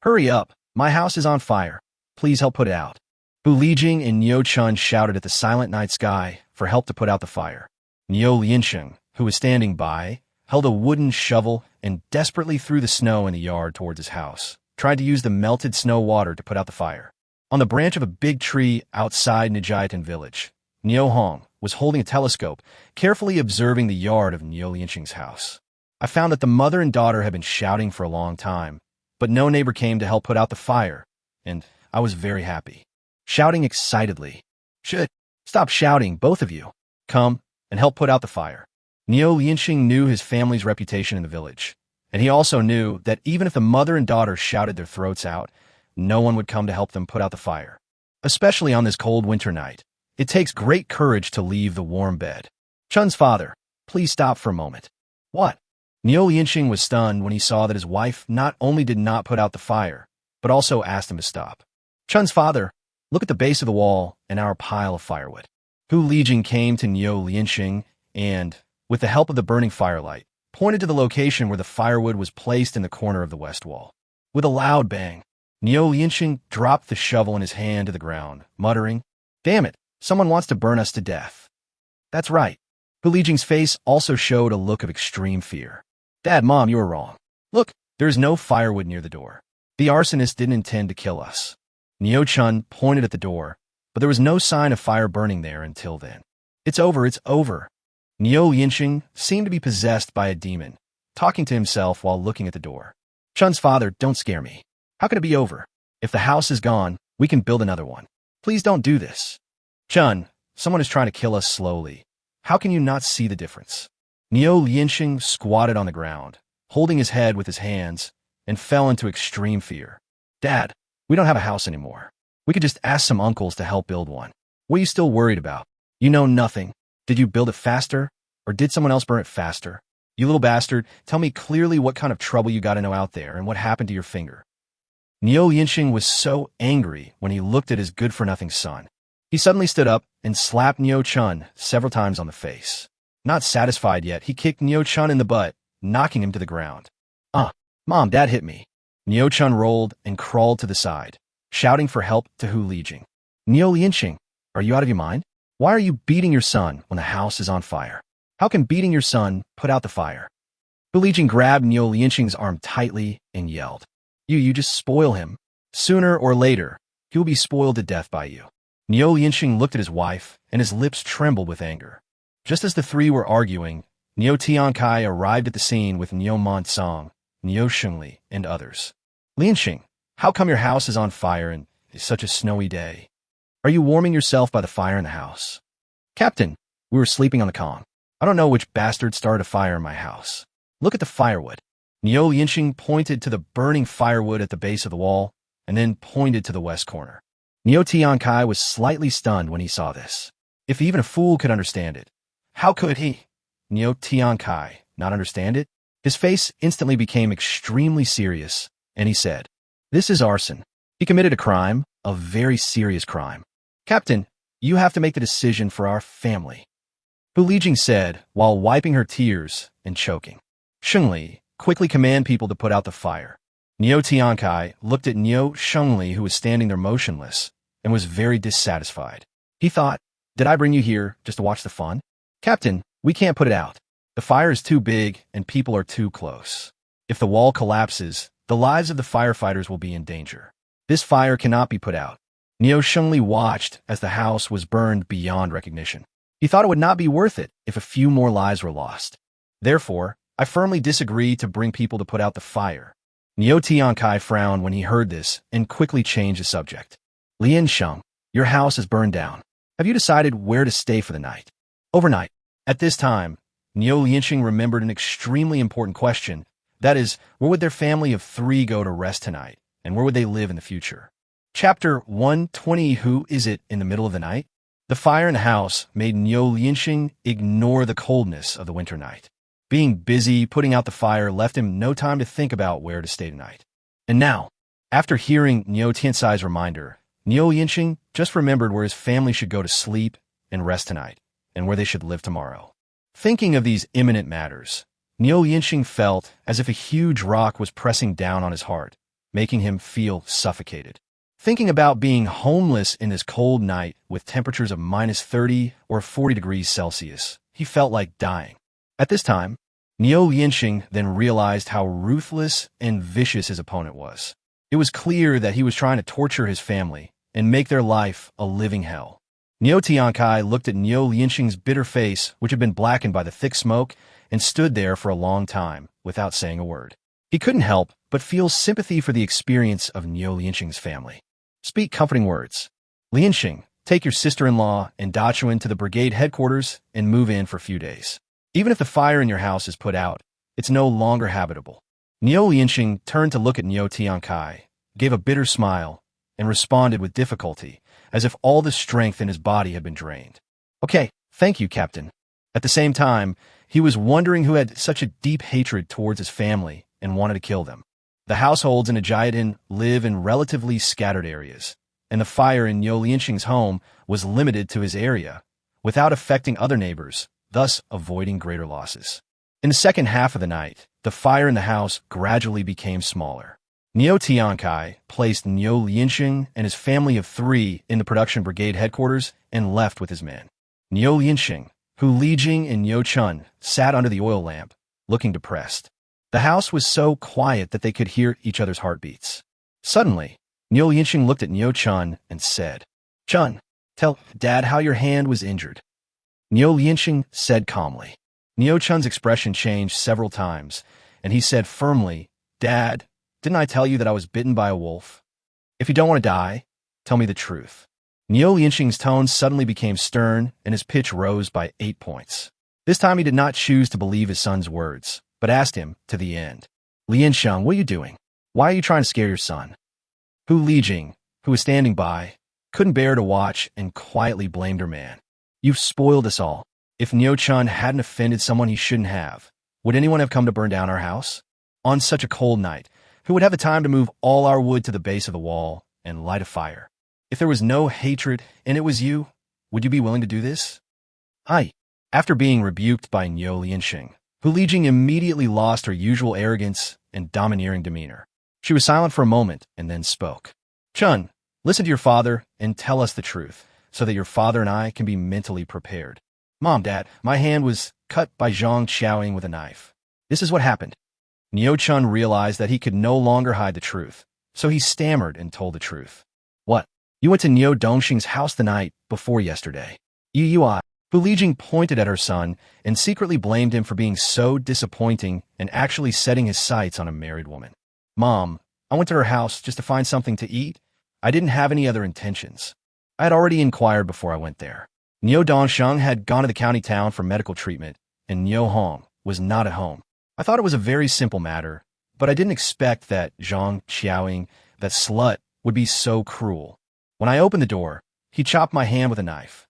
"Hurry up. My house is on fire. Please help put it out." Hu Lijing and Neo Chun shouted at the silent night sky for help to put out the fire. Neo Yinxing, who was standing by, held a wooden shovel and desperately threw the snow in the yard towards his house, tried to use the melted snow water to put out the fire. On the branch of a big tree outside Nijiatan village, Neo Hong was holding a telescope, carefully observing the yard of Neo Yinxing's house. I found that the mother and daughter had been shouting for a long time, but no neighbor came to help put out the fire, and I was very happy. Shouting excitedly, "Should stop shouting, both of you. Come and help put out the fire." Neo Yinxing knew his family's reputation in the village, and he also knew that even if the mother and daughter shouted their throats out, no one would come to help them put out the fire. Especially on this cold winter night, it takes great courage to leave the warm bed. "Chun's father, please stop for a moment." "What?" Neo Yinxing was stunned when he saw that his wife not only did not put out the fire, but also asked him to stop. "Chun's father, look at the base of the wall and our pile of firewood." Hu Lijing came to Neo Yinxing and, with the help of the burning firelight, pointed to the location where the firewood was placed in the corner of the west wall. With a loud bang, Neo Yinxing dropped the shovel in his hand to the ground, muttering, "Damn it, someone wants to burn us to death." "That's right." Hu Lijing's face also showed a look of extreme fear. "Dad, Mom, you were wrong. Look, there is no firewood near the door. The arsonist didn't intend to kill us." Neo Chun pointed at the door, but there was no sign of fire burning there until then. It's over, it's over. Neo Yinxing seemed to be possessed by a demon, talking to himself while looking at the door. Chun's father, don't scare me. How can it be over? If the house is gone, we can build another one. Please don't do this. Chun, someone is trying to kill us slowly. How can you not see the difference? Neo Yinxing squatted on the ground, holding his head with his hands, and fell into extreme fear. Dad, we don't have a house anymore. We could just ask some uncles to help build one. What are you still worried about? You know nothing. Did you build it faster? Or did someone else burn it faster? You little bastard, tell me clearly what kind of trouble you got into out there and what happened to your finger. Neo Yinxing was so angry when he looked at his good-for-nothing son. He suddenly stood up and slapped Neo Chun several times on the face. Not satisfied yet, he kicked Neo Chun in the butt, knocking him to the ground. Mom, Dad hit me. Neo Chun rolled and crawled to the side, shouting for help to Hu Lijing. Neo Yinxing, are you out of your mind? Why are you beating your son when the house is on fire? How can beating your son put out the fire? Hu Lijing grabbed Neo Yinxing's arm tightly and yelled, You just spoil him. Sooner or later, he will be spoiled to death by you. Neo Yinxing looked at his wife, and his lips trembled with anger. Just as the three were arguing, Neo Tiankai arrived at the scene with Neo Monsong, Neo Shengli, and others. Lianxing, how come your house is on fire and it's such a snowy day? Are you warming yourself by the fire in the house? Captain, we were sleeping on the Kong. I don't know which bastard started a fire in my house. Look at the firewood. Neo Yinxing pointed to the burning firewood at the base of the wall, and then pointed to the west corner. Neo Tiankai was slightly stunned when he saw this. If even a fool could understand it, how could he? Neo Tiankai not understand it? His face instantly became extremely serious, and he said, This is arson. He committed a crime, a very serious crime. Captain, you have to make the decision for our family. Hu Lijing said, while wiping her tears and choking. Shengli, quickly command people to put out the fire. Neo Tiankai looked at Neo Shengli, who was standing there motionless, and was very dissatisfied. He thought, Did I bring you here just to watch the fun? Captain, we can't put it out. The fire is too big and people are too close. If the wall collapses, the lives of the firefighters will be in danger. This fire cannot be put out. Neo Shengli watched as the house was burned beyond recognition. He thought it would not be worth it if a few more lives were lost. Therefore, I firmly disagree to bring people to put out the fire. Neo Tiankai frowned when he heard this and quickly changed the subject. Lian Sheng, your house is burned down. Have you decided where to stay for the night? Overnight. At this time, Neo Yinxing remembered an extremely important question. That is, where would their family of three go to rest tonight, and where would they live in the future? Chapter 120. Who is it in the middle of the night? The fire in the house made Neo Yinxing ignore the coldness of the winter night. Being busy putting out the fire left him no time to think about where to stay tonight. And now, after hearing Neo Tiansai's reminder, Neo Yinxing just remembered where his family should go to sleep and rest tonight, and where they should live tomorrow. Thinking of these imminent matters, Neo Yinxing felt as if a huge rock was pressing down on his heart, making him feel suffocated. Thinking about being homeless in this cold night with temperatures of -30 or 40 degrees Celsius, he felt like dying. At this time, Neo Yinxing then realized how ruthless and vicious his opponent was. It was clear that he was trying to torture his family and make their life a living hell. Neo Tiankai looked at Neo Yinxing's bitter face, which had been blackened by the thick smoke, and stood there for a long time without saying a word. He couldn't help but feel sympathy for the experience of Neo Yinxing's family. Speak comforting words. Lianxing, take your sister-in-law and Dachuan to the brigade headquarters and move in for a few days. Even if the fire in your house is put out, it's no longer habitable. Neo Yinxing turned to look at Neo Tiankai, gave a bitter smile, and responded with difficulty, as if all the strength in his body had been drained. Okay, thank you, Captain. At the same time, he was wondering who had such a deep hatred towards his family and wanted to kill them. The households in Ajiadan live in relatively scattered areas, and the fire in Neo Lianxing's home was limited to his area, without affecting other neighbors, thus avoiding greater losses. In the second half of the night, the fire in the house gradually became smaller. Neo Tiankai placed Neo Lianxing and his family of three in the production brigade headquarters and left with his men. Neo Lianxing, Hu Lijing, and Neo Chun sat under the oil lamp, looking depressed. The house was so quiet that they could hear each other's heartbeats. Suddenly, Neo Yinxing looked at Neo Chun and said, Chun, tell Dad how your hand was injured. Neo Yinxing said calmly. Neo Chun's expression changed several times, and he said firmly, Dad, didn't I tell you that I was bitten by a wolf? If you don't want to die, tell me the truth. Neo Yinxing's tone suddenly became stern, and his pitch rose by 8 points. This time he did not choose to believe his son's words, but asked him to the end. Li Yinxiang, what are you doing? Why are you trying to scare your son? Hu Lijing, who was standing by, couldn't bear to watch and quietly blamed her man. You've spoiled us all. If Neo Chun hadn't offended someone he shouldn't have, would anyone have come to burn down our house? On such a cold night, who would have the time to move all our wood to the base of the wall and light a fire? If there was no hatred and it was you, would you be willing to do this? Aye. After being rebuked by Neo Lianxing, Hu Lijing immediately lost her usual arrogance and domineering demeanor. She was silent for a moment and then spoke. Chun, listen to your father and tell us the truth, so that your father and I can be mentally prepared. Mom, Dad, my hand was cut by Zhang Qiaoying with a knife. This is what happened. Neo Chun realized that he could no longer hide the truth, so he stammered and told the truth. What? You went to Neo Dongxing's house the night before yesterday. Hu Lijing pointed at her son and secretly blamed him for being so disappointing and actually setting his sights on a married woman. Mom, I went to her house just to find something to eat. I didn't have any other intentions. I had already inquired before I went there. Neo Dongsheng had gone to the county town for medical treatment, and Neo Hong was not at home. I thought it was a very simple matter, but I didn't expect that Zhang Qiaoying, that slut, would be so cruel. When I opened the door, he chopped my hand with a knife.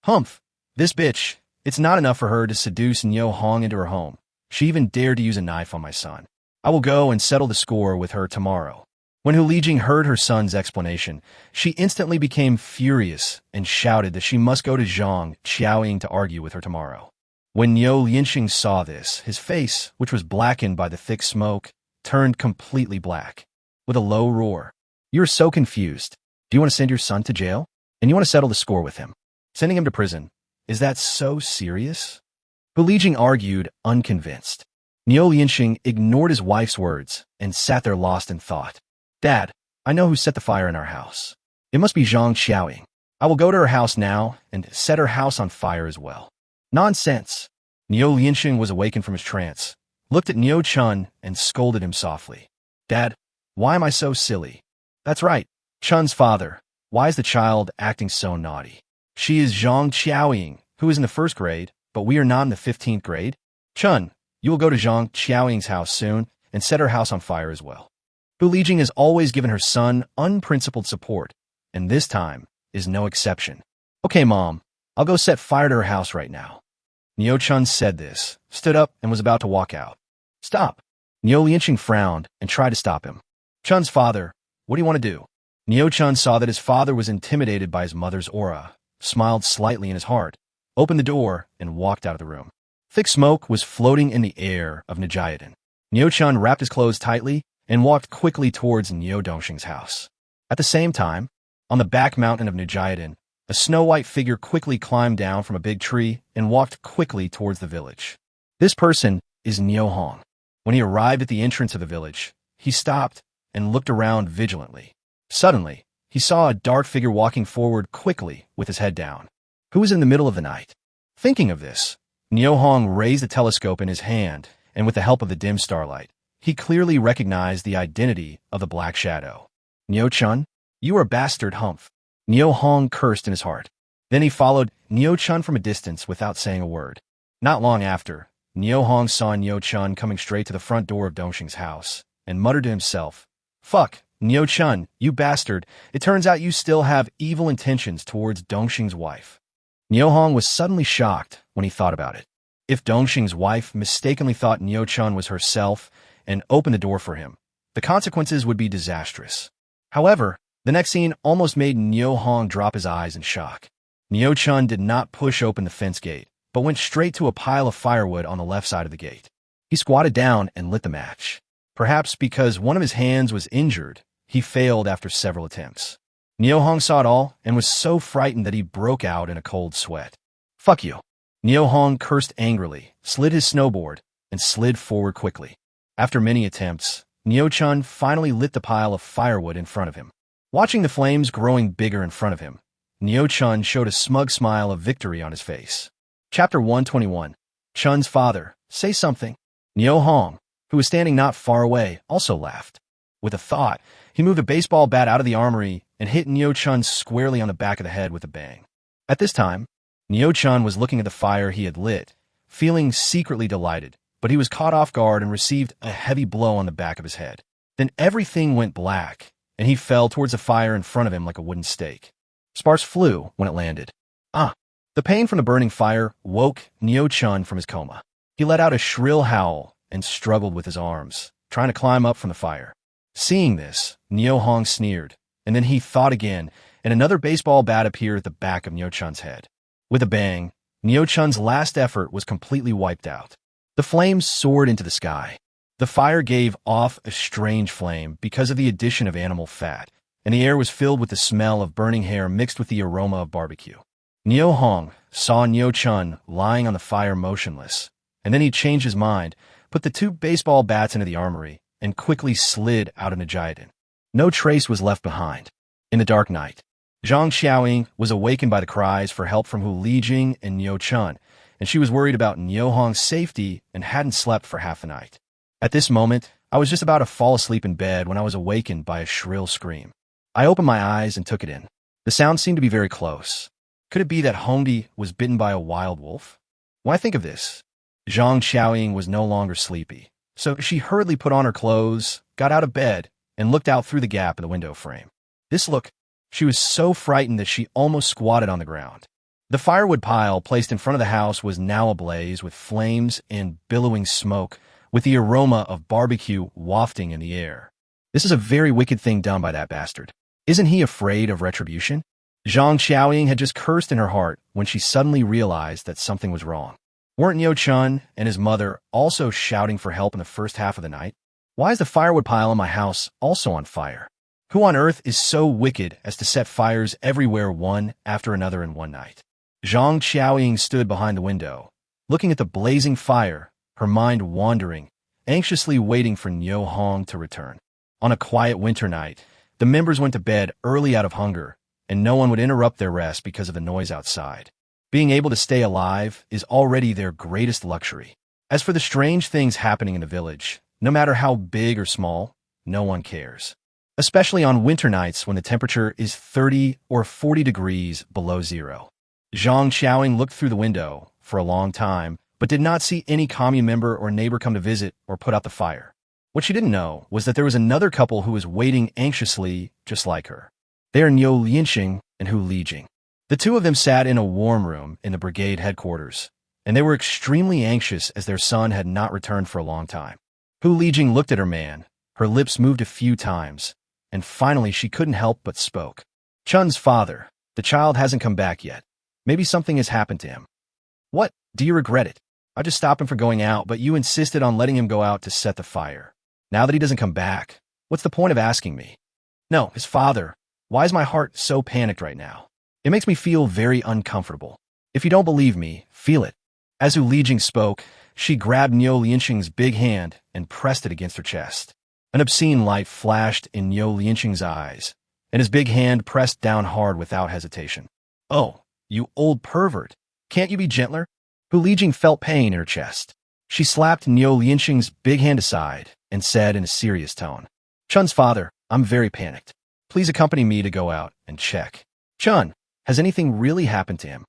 Humph! This bitch, it's not enough for her to seduce Neo Hong into her home. She even dared to use a knife on my son. I will go and settle the score with her tomorrow. When Hu Lijing heard her son's explanation, she instantly became furious and shouted that she must go to Zhang Qiaoying to argue with her tomorrow. When Neo Lianxing saw this, his face, which was blackened by the thick smoke, turned completely black. With a low roar, "You're so confused. Do you want to send your son to jail? And you want to settle the score with him? Sending him to prison? Is that so serious?" Hu Lijing argued, unconvinced. Neo Lianxing ignored his wife's words and sat there lost in thought. Dad, I know who set the fire in our house. It must be Zhang Qiaoying. I will go to her house now and set her house on fire as well. Nonsense. Neo Lianxing was awakened from his trance, looked at Neo Chun and scolded him softly. Dad, why am I so silly? That's right, Chun's father. Why is the child acting so naughty? She is Zhang Qiaoying, who is in the 1st grade, but we are not in the 15th grade. Chun, you will go to Zhang Qiaoying's house soon and set her house on fire as well. Hu Lijing has always given her son unprincipled support, and this time is no exception. Okay, Mom, I'll go set fire to her house right now. Neo Chun said this, stood up, and was about to walk out. Stop! Neo Lianxing frowned and tried to stop him. Chun's father, what do you want to do? Neo Chun saw that his father was intimidated by his mother's aura, smiled slightly in his heart, opened the door, and walked out of the room. Thick smoke was floating in the air of Najiaden. Neo Chun wrapped his clothes tightly and walked quickly towards Neo Dongxing's house. At the same time, on the back mountain of Najiaden, a snow-white figure quickly climbed down from a big tree and walked quickly towards the village. This person is Neo Hong. When he arrived at the entrance of the village, he stopped and looked around vigilantly. Suddenly, he saw a dark figure walking forward quickly with his head down. Who was in the middle of the night? Thinking of this, Neo Hong raised the telescope in his hand, and with the help of the dim starlight, he clearly recognized the identity of the black shadow. Neo Chun, you are a bastard humph. Neo Hong cursed in his heart. Then he followed Neo Chun from a distance without saying a word. Not long after, Neo Hong saw Neo Chun coming straight to the front door of Dongxing's house, and muttered to himself, Fuck, Neo Chun, you bastard, it turns out you still have evil intentions towards Dongxing's wife. Neo Hong was suddenly shocked when he thought about it. If Dongxing's wife mistakenly thought Neo Chun was herself and opened the door for him, the consequences would be disastrous. However, the next scene almost made Neo Hong drop his eyes in shock. Neo Chun did not push open the fence gate, but went straight to a pile of firewood on the left side of the gate. He squatted down and lit the match. Perhaps because one of his hands was injured, he failed after several attempts. Neo Hong saw it all and was so frightened that he broke out in a cold sweat. Fuck you. Neo Hong cursed angrily, slid his snowboard, and slid forward quickly. After many attempts, Neo Chun finally lit the pile of firewood in front of him. Watching the flames growing bigger in front of him, Neo Chun showed a smug smile of victory on his face. Chapter 121. Chun's father, say something. Neo Hong, who was standing not far away, also laughed. With a thought, he moved a baseball bat out of the armory and hit Neo Chun squarely on the back of the head with a bang. At this time, Neo Chun was looking at the fire he had lit, feeling secretly delighted, but he was caught off guard and received a heavy blow on the back of his head. Then everything went black, and he fell towards the fire in front of him like a wooden stake. Sparks flew when it landed. The pain from the burning fire woke Neo Chun from his coma. He let out a shrill howl and struggled with his arms, trying to climb up from the fire. Seeing this, Neo Hong sneered, and then he thought again, and another baseball bat appeared at the back of Neo Chun's head. With a bang, Neo Chun's last effort was completely wiped out. The flames soared into the sky. The fire gave off a strange flame because of the addition of animal fat, and the air was filled with the smell of burning hair mixed with the aroma of barbecue. Neo Hong saw Neo Chun lying on the fire motionless, and then he changed his mind, put the 2 baseball bats into the armory, and quickly slid out of Najiaden. No trace was left behind. In the dark night, Zhang Xiaoying was awakened by the cries for help from Hu Lijing and Neo Chun, and she was worried about Neo Hong's safety and hadn't slept for half the night. At this moment, I was just about to fall asleep in bed when I was awakened by a shrill scream. I opened my eyes and took it in. The sound seemed to be very close. Could it be that Hongdi was bitten by a wild wolf? When I think of this, Zhang Xiaoying was no longer sleepy, so she hurriedly put on her clothes, got out of bed, and looked out through the gap in the window frame. This look, she was so frightened that she almost squatted on the ground. The firewood pile placed in front of the house was now ablaze with flames and billowing smoke, with the aroma of barbecue wafting in the air. This is a very wicked thing done by that bastard. Isn't he afraid of retribution? Zhang Xiaoying had just cursed in her heart when she suddenly realized that something was wrong. Weren't Neo Chun and his mother also shouting for help in the first half of the night? Why is the firewood pile in my house also on fire? Who on earth is so wicked as to set fires everywhere one after another in one night? Zhang Xiaoying stood behind the window, looking at the blazing fire, her mind wandering, anxiously waiting for Neo Hong to return. On a quiet winter night, the members went to bed early out of hunger, and no one would interrupt their rest because of the noise outside. Being able to stay alive is already their greatest luxury. As for the strange things happening in the village, no matter how big or small, no one cares. Especially on winter nights when the temperature is 30 or 40 degrees below zero. Zhang Xiaoying looked through the window for a long time, but did not see any commune member or neighbor come to visit or put out the fire. What she didn't know was that there was another couple who was waiting anxiously just like her. They are Niu Lianxing and Hu Lijing. The 2 of them sat in a warm room in the brigade headquarters, and they were extremely anxious as their son had not returned for a long time. Hu Lijing looked at her man, her lips moved a few times, and finally she couldn't help but spoke. Chun's father, the child hasn't come back yet. Maybe something has happened to him. What? Do you regret it? I just stopped him from going out, but you insisted on letting him go out to set the fire. Now that he doesn't come back, what's the point of asking me? No, his father. Why is my heart so panicked right now? It makes me feel very uncomfortable. If you don't believe me, feel it. As Hu Lijing spoke, she grabbed Niu Lianxing's big hand and pressed it against her chest. An obscene light flashed in Niu Lianxing's eyes, and his big hand pressed down hard without hesitation. Oh, you old pervert. Can't you be gentler? Hu Lijing felt pain in her chest. She slapped Niu Lianxing's big hand aside and said in a serious tone, Chun's father, I'm very panicked. Please accompany me to go out and check. Chun, has anything really happened to him?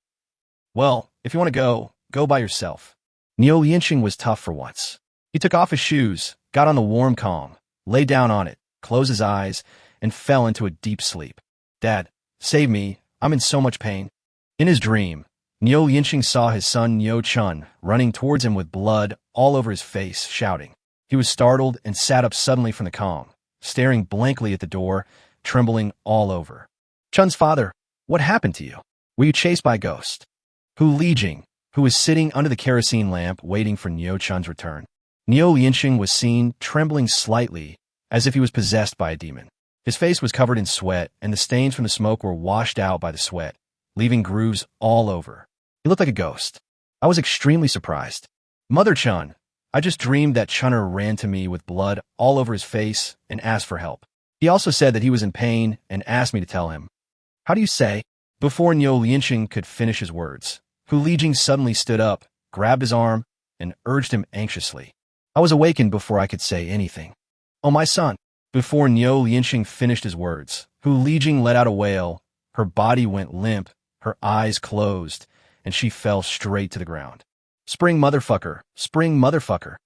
Well, if you want to go by yourself. Niu Lianxing was tough for once. He took off his shoes, got on the warm Kong, lay down on it, closed his eyes, and fell into a deep sleep. Dad, save me, I'm in so much pain. In his dream, Niu Lianxing saw his son Neo Chun running towards him with blood all over his face, shouting. He was startled and sat up suddenly from the Kong, staring blankly at the door, trembling all over. Chun's father, what happened to you? Were you chased by a ghost? Hu Lijing, who was sitting under the kerosene lamp waiting for Neo Chun's return. Niu Lianxing was seen trembling slightly, as if he was possessed by a demon. His face was covered in sweat, and the stains from the smoke were washed out by the sweat, leaving grooves all over. He looked like a ghost. I was extremely surprised. Mother Chun, I just dreamed that Chunner ran to me with blood all over his face and asked for help. He also said that he was in pain and asked me to tell him. How do you say? Before Niu Lianxing could finish his words, Hu Lijing suddenly stood up, grabbed his arm, and urged him anxiously. I was awakened before I could say anything. Oh, my son. Before Niu Lianxing finished his words, Hu Lijing let out a wail. Her body went limp, her eyes closed, and she fell straight to the ground. Spring motherfucker, spring motherfucker.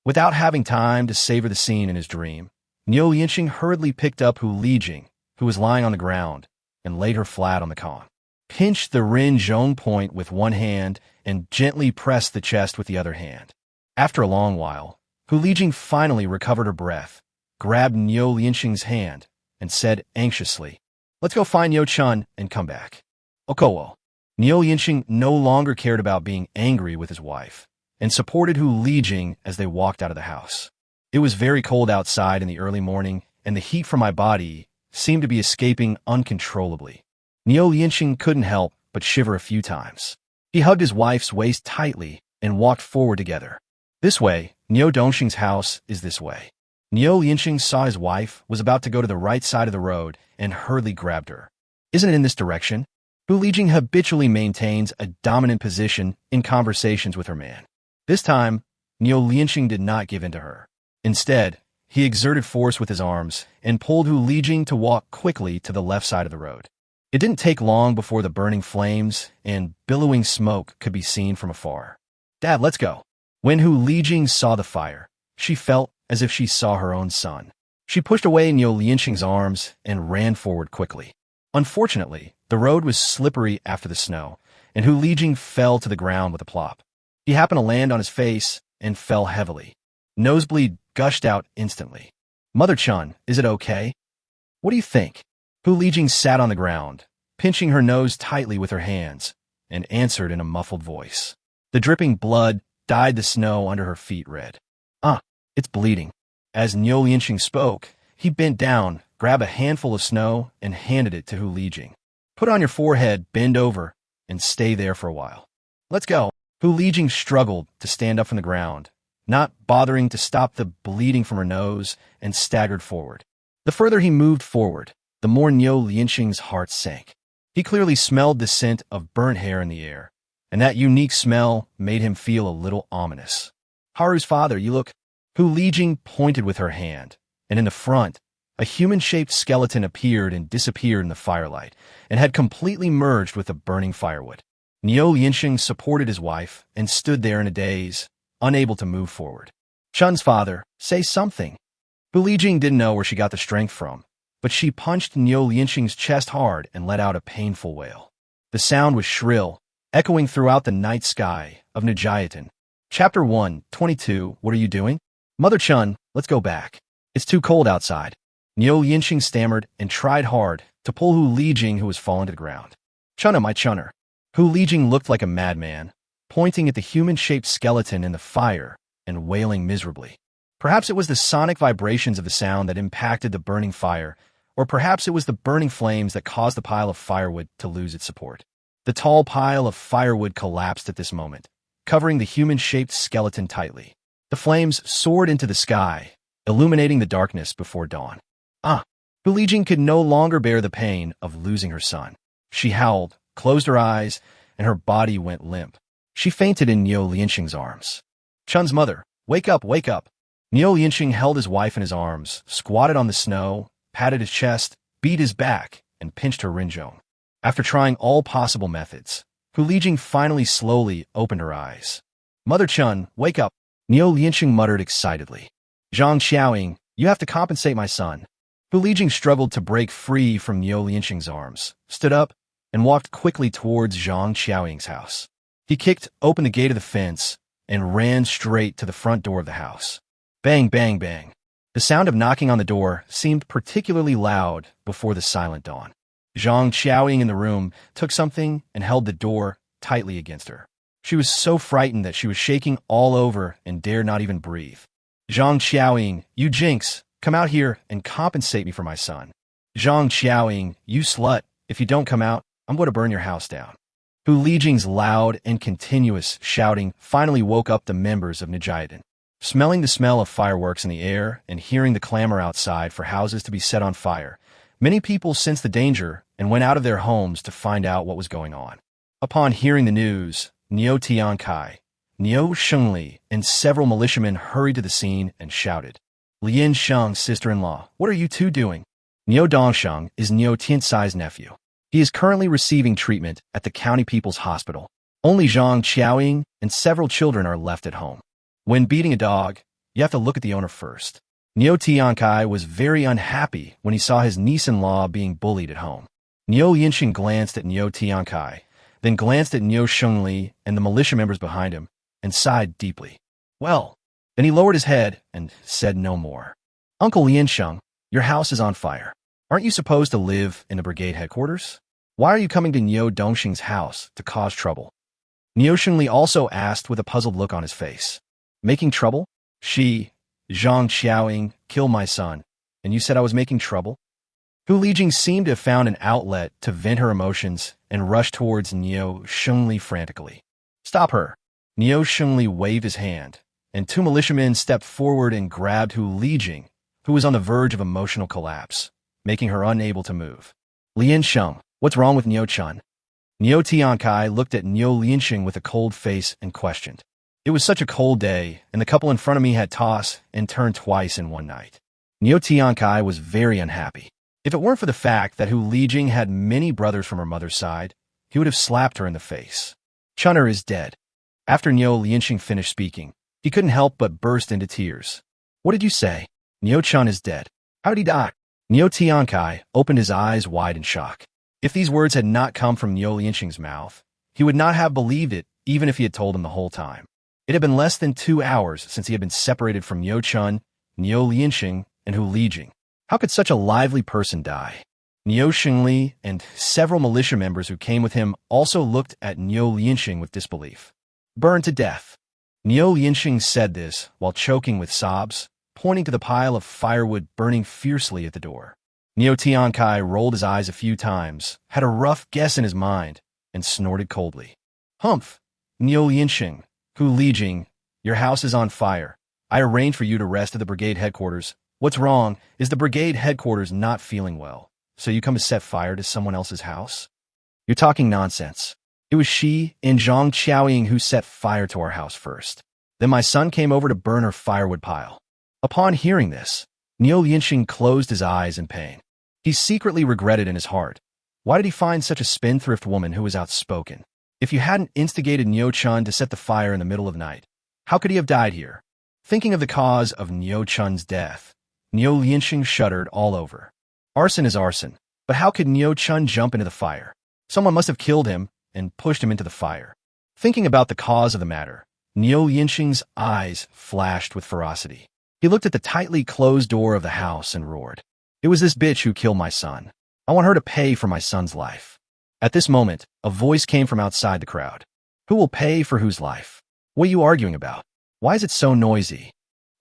Without having time to savor the scene in his dream, Niu Lianxing hurriedly picked up Hu Lijing, who was lying on the ground, and laid her flat on the con. Pinched the Rin Zhong point with one hand and gently pressed the chest with the other hand. After a long while, Hu Lijing finally recovered her breath, grabbed Niu Lianxing's hand, and said anxiously, Let's go find Yo Chun and come back. Okowo. Niu Lianxing no longer cared about being angry with his wife, and supported Hu Lijing as they walked out of the house. It was very cold outside in the early morning, and the heat from my body seemed to be escaping uncontrollably. Niu Lianxing couldn't help but shiver a few times. He hugged his wife's waist tightly and walked forward together. This way, Niu Dongxing's house is this way. Niu Lianxing saw his wife was about to go to the right side of the road and hurriedly grabbed her. Isn't it in this direction? Hu Lijing habitually maintains a dominant position in conversations with her man. This time, Niu Lianxing did not give in to her. Instead, he exerted force with his arms and pulled Hu Lijing to walk quickly to the left side of the road. It didn't take long before the burning flames and billowing smoke could be seen from afar. Dad, let's go. When Hu Lijing saw the fire, she felt as if she saw her own son. She pushed away Niu Lianxing's arms and ran forward quickly. Unfortunately, the road was slippery after the snow, and Hu Lijing fell to the ground with a plop. He happened to land on his face and fell heavily. Nosebleed gushed out instantly. Mother Chun, is it okay? What do you think? Hu Lijing sat on the ground, pinching her nose tightly with her hands, and answered in a muffled voice. The dripping blood dyed the snow under her feet red. It's bleeding. As Niu Lianxing spoke, he bent down, grabbed a handful of snow, and handed it to Hu Lijing. Put on your forehead, bend over, and stay there for a while. Let's go. Hu Lijing struggled to stand up from the ground, not bothering to stop the bleeding from her nose, and staggered forward. The further he moved forward, the more Niu Lianxing's heart sank. He clearly smelled the scent of burnt hair in the air, and that unique smell made him feel a little ominous. Haru's father, you look. Hu Lijing pointed with her hand, and in the front, a human-shaped skeleton appeared and disappeared in the firelight, and had completely merged with the burning firewood. Niu Lianxing supported his wife and stood there in a daze, unable to move forward. Chun's father, say something. Hu Lijing didn't know where she got the strength from, but she punched Niu Lianxing's chest hard and let out a painful wail. The sound was shrill, echoing throughout the night sky of Nijayatan. Chapter 1:22. What are you doing? Mother Chun, let's go back. It's too cold outside. Niu Lianxing stammered and tried hard to pull Hu Lijing, who was falling to the ground. Chunna, my chunner. Hu Lijing looked like a madman, pointing at the human-shaped skeleton in the fire and wailing miserably. Perhaps it was the sonic vibrations of the sound that impacted the burning fire, or perhaps it was the burning flames that caused the pile of firewood to lose its support. The tall pile of firewood collapsed at this moment, covering the human-shaped skeleton tightly. The flames soared into the sky, illuminating the darkness before dawn. Hu Lijing could no longer bear the pain of losing her son. She howled, closed her eyes, and her body went limp. She fainted in Niu Lianxing's arms. Chun's mother, wake up, wake up. Niu Lianxing held his wife in his arms, squatted on the snow, patted his chest, beat his back, and pinched her rinzhong. After trying all possible methods, Hu Lijing finally slowly opened her eyes. Mother Chun, wake up. Niu Lianxing muttered excitedly. Zhang Xiaoying, you have to compensate my son. Hu Lijing struggled to break free from Niu Lianxing's arms, stood up, and walked quickly towards Zhang Xiaoying's house. He kicked open the gate of the fence and ran straight to the front door of the house. Bang, bang, bang. The sound of knocking on the door seemed particularly loud before the silent dawn. Zhang Xiaoying in the room took something and held the door tightly against her. She was so frightened that she was shaking all over and dared not even breathe. Zhang Xiaoying, you jinx, come out here and compensate me for my son. Zhang Xiaoying, you slut, if you don't come out, I'm going to burn your house down. Hu Lijing's loud and continuous shouting finally woke up the members of Nijayatan. Smelling the smell of fireworks in the air and hearing the clamor outside for houses to be set on fire, many people sensed the danger and went out of their homes to find out what was going on. Upon hearing the news, Niu Tiankai, Niu Shengli, and several militiamen hurried to the scene and shouted, "Lian Sheng's sister-in-law, what are you two doing?" Niu Dongsheng is Niu Tiansai's nephew. He is currently receiving treatment at the County People's Hospital. Only Zhang Qiaoying and several children are left at home. When beating a dog, you have to look at the owner first. Niu Tiankai was very unhappy when he saw his niece-in-law being bullied at home. Niu Yinxing glanced at Niu Tiankai, then glanced at Niu Shengli and the militia members behind him, and sighed deeply. Well, then he lowered his head and said no more. "Uncle Liansheng, your house is on fire. Aren't you supposed to live in the brigade headquarters? Why are you coming to Niu Dongxing's house to cause trouble?" Niu Shengli also asked with a puzzled look on his face. "Making trouble? She, Zhang Qiaoying, killed my son, and you said I was making trouble?" Hu Lijing seemed to have found an outlet to vent her emotions and rushed towards Niu Shengli frantically. "Stop her!" Niu Shengli waved his hand, and two militiamen stepped forward and grabbed Hu Lijing, who was on the verge of emotional collapse, making her unable to move. "Lian Sheng, what's wrong with Niu Chun?" Niu Tiankai looked at Niu Lianxing with a cold face and questioned. "It was such a cold day, and the couple in front of me had tossed and turned twice in one night." Niu Tiankai was very unhappy. If it weren't for the fact that Hu Lijing had many brothers from her mother's side, he would have slapped her in the face. "Chun'er is dead." After Niu Lianxing finished speaking, he couldn't help but burst into tears. "What did you say? Niu Chun is dead. How did he die?" Niu Tiankai opened his eyes wide in shock. If these words had not come from Niu Lianxing's mouth, he would not have believed it even if he had told him the whole time. It had been less than 2 hours since he had been separated from Niu Chun, Niu Lianxing, and Hu Lijing. How could such a lively person die? Niu Shengli and several militia members who came with him also looked at Niu Lianxing with disbelief. "Burned to death." Niu Lianxing said this while choking with sobs, pointing to the pile of firewood burning fiercely at the door. Niu Tiankai rolled his eyes a few times, had a rough guess in his mind, and snorted coldly. "Humph! Niu Lianxing, Hu Lijing, your house is on fire. I arranged for you to rest at the brigade headquarters. What's wrong is the brigade headquarters not feeling well, so you come to set fire to someone else's house? You're talking nonsense. It was she and Zhang Qiaoying who set fire to our house first. Then my son came over to burn her firewood pile." Upon hearing this, Niu Lianxing closed his eyes in pain. He secretly regretted in his heart. Why did he find such a spendthrift woman who was outspoken? If you hadn't instigated Niu Chun to set the fire in the middle of the night, how could he have died here? Thinking of the cause of Niu Chun's death, Niu Lianxing shuddered all over. Arson is arson, but how could Niu Chun jump into the fire? Someone must have killed him and pushed him into the fire. Thinking about the cause of the matter, Niu Lianxing's eyes flashed with ferocity. He looked at the tightly closed door of the house and roared. "It was this bitch who killed my son. I want her to pay for my son's life." At this moment, a voice came from outside the crowd. "Who will pay for whose life? What are you arguing about? Why is it so noisy?"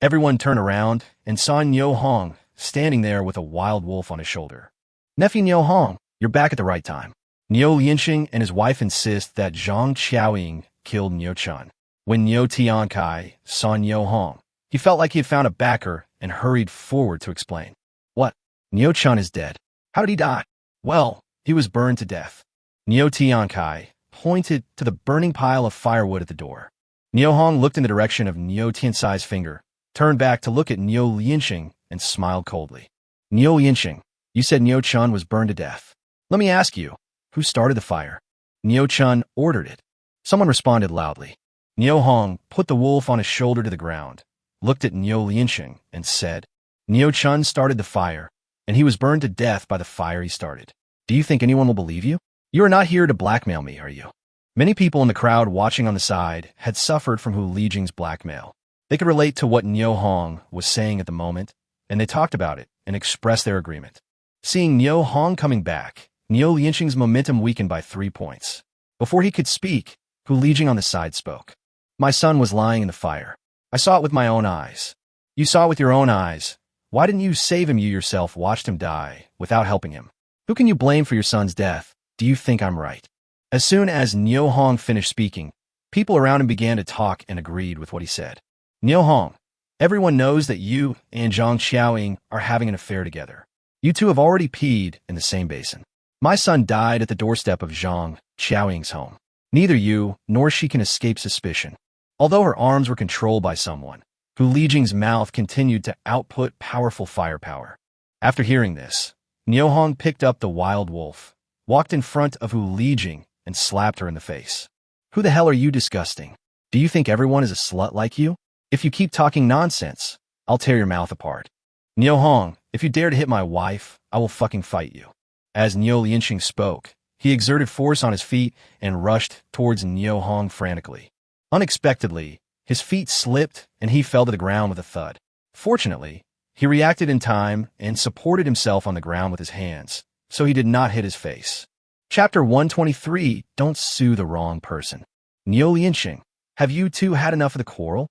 Everyone turned around and saw Niu Hong standing there with a wild wolf on his shoulder. "Nephew Niu Hong, you're back at the right time." Niu Lianxing and his wife insist that Zhang Qiaoying killed Niu Chun. When Niu Tiankai saw Niu Hong, he felt like he had found a backer and hurried forward to explain. "What? Niu Chun is dead. How did he die?" "Well, he was burned to death." Niu Tiankai pointed to the burning pile of firewood at the door. Niu Hong looked in the direction of Niu Tiansai's finger, turned back to look at Niu Lianxing, and smiled coldly. "Niu Lianxing, you said Niu Chun was burned to death. Let me ask you, who started the fire?" "Niu Chun ordered it." Someone responded loudly. Niu Hong put the wolf on his shoulder to the ground, looked at Niu Lianxing, and said, "Niu Chun started the fire, and he was burned to death by the fire he started. Do you think anyone will believe you? You are not here to blackmail me, are you?" Many people in the crowd watching on the side had suffered from Hu Lijing's blackmail. They could relate to what Niu Hong was saying at the moment, and they talked about it and expressed their agreement. Seeing Niu Hong coming back, Niu Lianxing's momentum weakened by 3 points. Before he could speak, Hu Lijing on the side spoke. "My son was lying in the fire. I saw it with my own eyes." "You saw it with your own eyes. Why didn't you save him? You yourself watched him die without helping him. Who can you blame for your son's death? Do you think I'm right?" As soon as Niu Hong finished speaking, people around him began to talk and agreed with what he said. "Niu Hong, Everyone knows that you and Zhang Xiaoying are having an affair together. You two have already peed in the same basin. My son died at the doorstep of Zhang Xiaoying's home. Neither you nor she can escape suspicion. Although her arms were controlled by someone, Hu Lijing's mouth continued to output powerful firepower. After hearing this, Niu Hong picked up the wild wolf, walked in front of Hu Lijing, and slapped her in the face. Who the hell are you, disgusting? Do you think everyone is a slut like you? If you keep talking nonsense, I'll tear your mouth apart. Niu Hong, if you dare to hit my wife, I will fucking fight you. As Niu Lianxing spoke, he exerted force on his feet and rushed towards Niu Hong frantically. Unexpectedly, his feet slipped and he fell to the ground with a thud. Fortunately, he reacted in time and supported himself on the ground with his hands, so he did not hit his face. Chapter 123, Don't Sue the Wrong Person. Niu Lianxing, have you two had enough of the quarrel?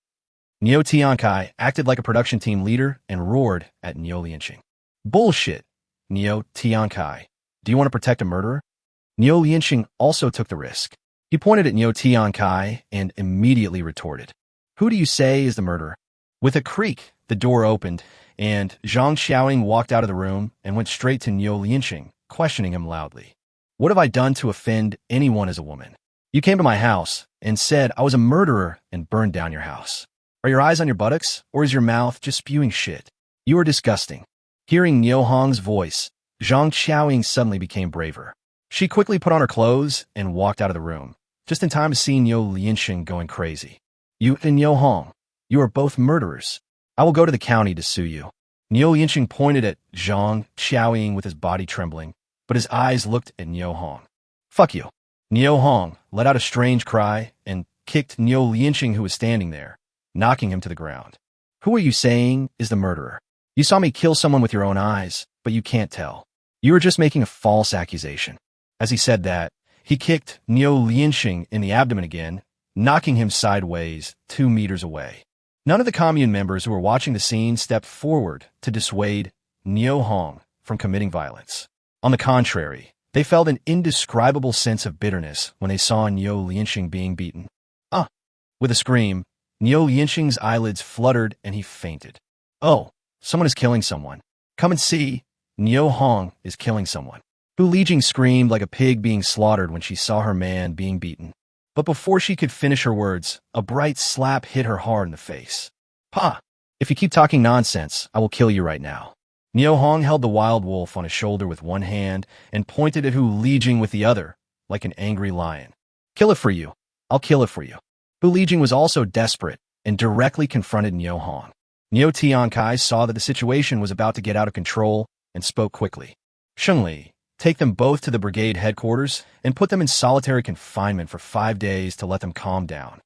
Niu Tiankai acted like a production team leader and roared at Niu Lianxing. Bullshit, Niu Tiankai. Do you want to protect a murderer? Niu Lianxing also took the risk. He pointed at Niu Tiankai and immediately retorted. Who do you say is the murderer? With a creak, the door opened, and Zhang Xiaoying walked out of the room and went straight to Niu Lianxing, questioning him loudly. What have I done to offend anyone as a woman? You came to my house and said I was a murderer and burned down your house. Are your eyes on your buttocks, or is your mouth just spewing shit? You are disgusting. Hearing Niu Hong's voice, Zhang Xiaoying suddenly became braver. She quickly put on her clothes and walked out of the room, just in time to see Niu Lianxing going crazy. You and Niu Hong, you are both murderers. I will go to the county to sue you. Niu Lianxing pointed at Zhang Xiaoying with his body trembling, but his eyes looked at Niu Hong. Fuck you. Niu Hong let out a strange cry and kicked Niu Lianxing, who was standing there, knocking him to the ground. Who are you saying is the murderer? You saw me kill someone with your own eyes, but you can't tell. You are just making a false accusation. As he said that, he kicked Niu Lianxing in the abdomen again, knocking him sideways 2 meters away. None of the commune members who were watching the scene stepped forward to dissuade Niu Hong from committing violence. On the contrary, they felt an indescribable sense of bitterness when they saw Niu Lianxing being beaten. With a scream, Niu Lianxing's eyelids fluttered and he fainted. Oh, someone is killing someone. Come and see. Niu Hong is killing someone. Hu Lijing screamed like a pig being slaughtered when she saw her man being beaten. But before she could finish her words, a bright slap hit her hard in the face. Pa! If you keep talking nonsense, I will kill you right now. Niu Hong held the wild wolf on his shoulder with one hand and pointed at Hu Lijing with the other, like an angry lion. Kill it for you. I'll kill it for you. Hu Lijing was also desperate and directly confronted Niu Hong. Niu Tiankai saw that the situation was about to get out of control and spoke quickly. Shengli, take them both to the brigade headquarters and put them in solitary confinement for 5 days to let them calm down.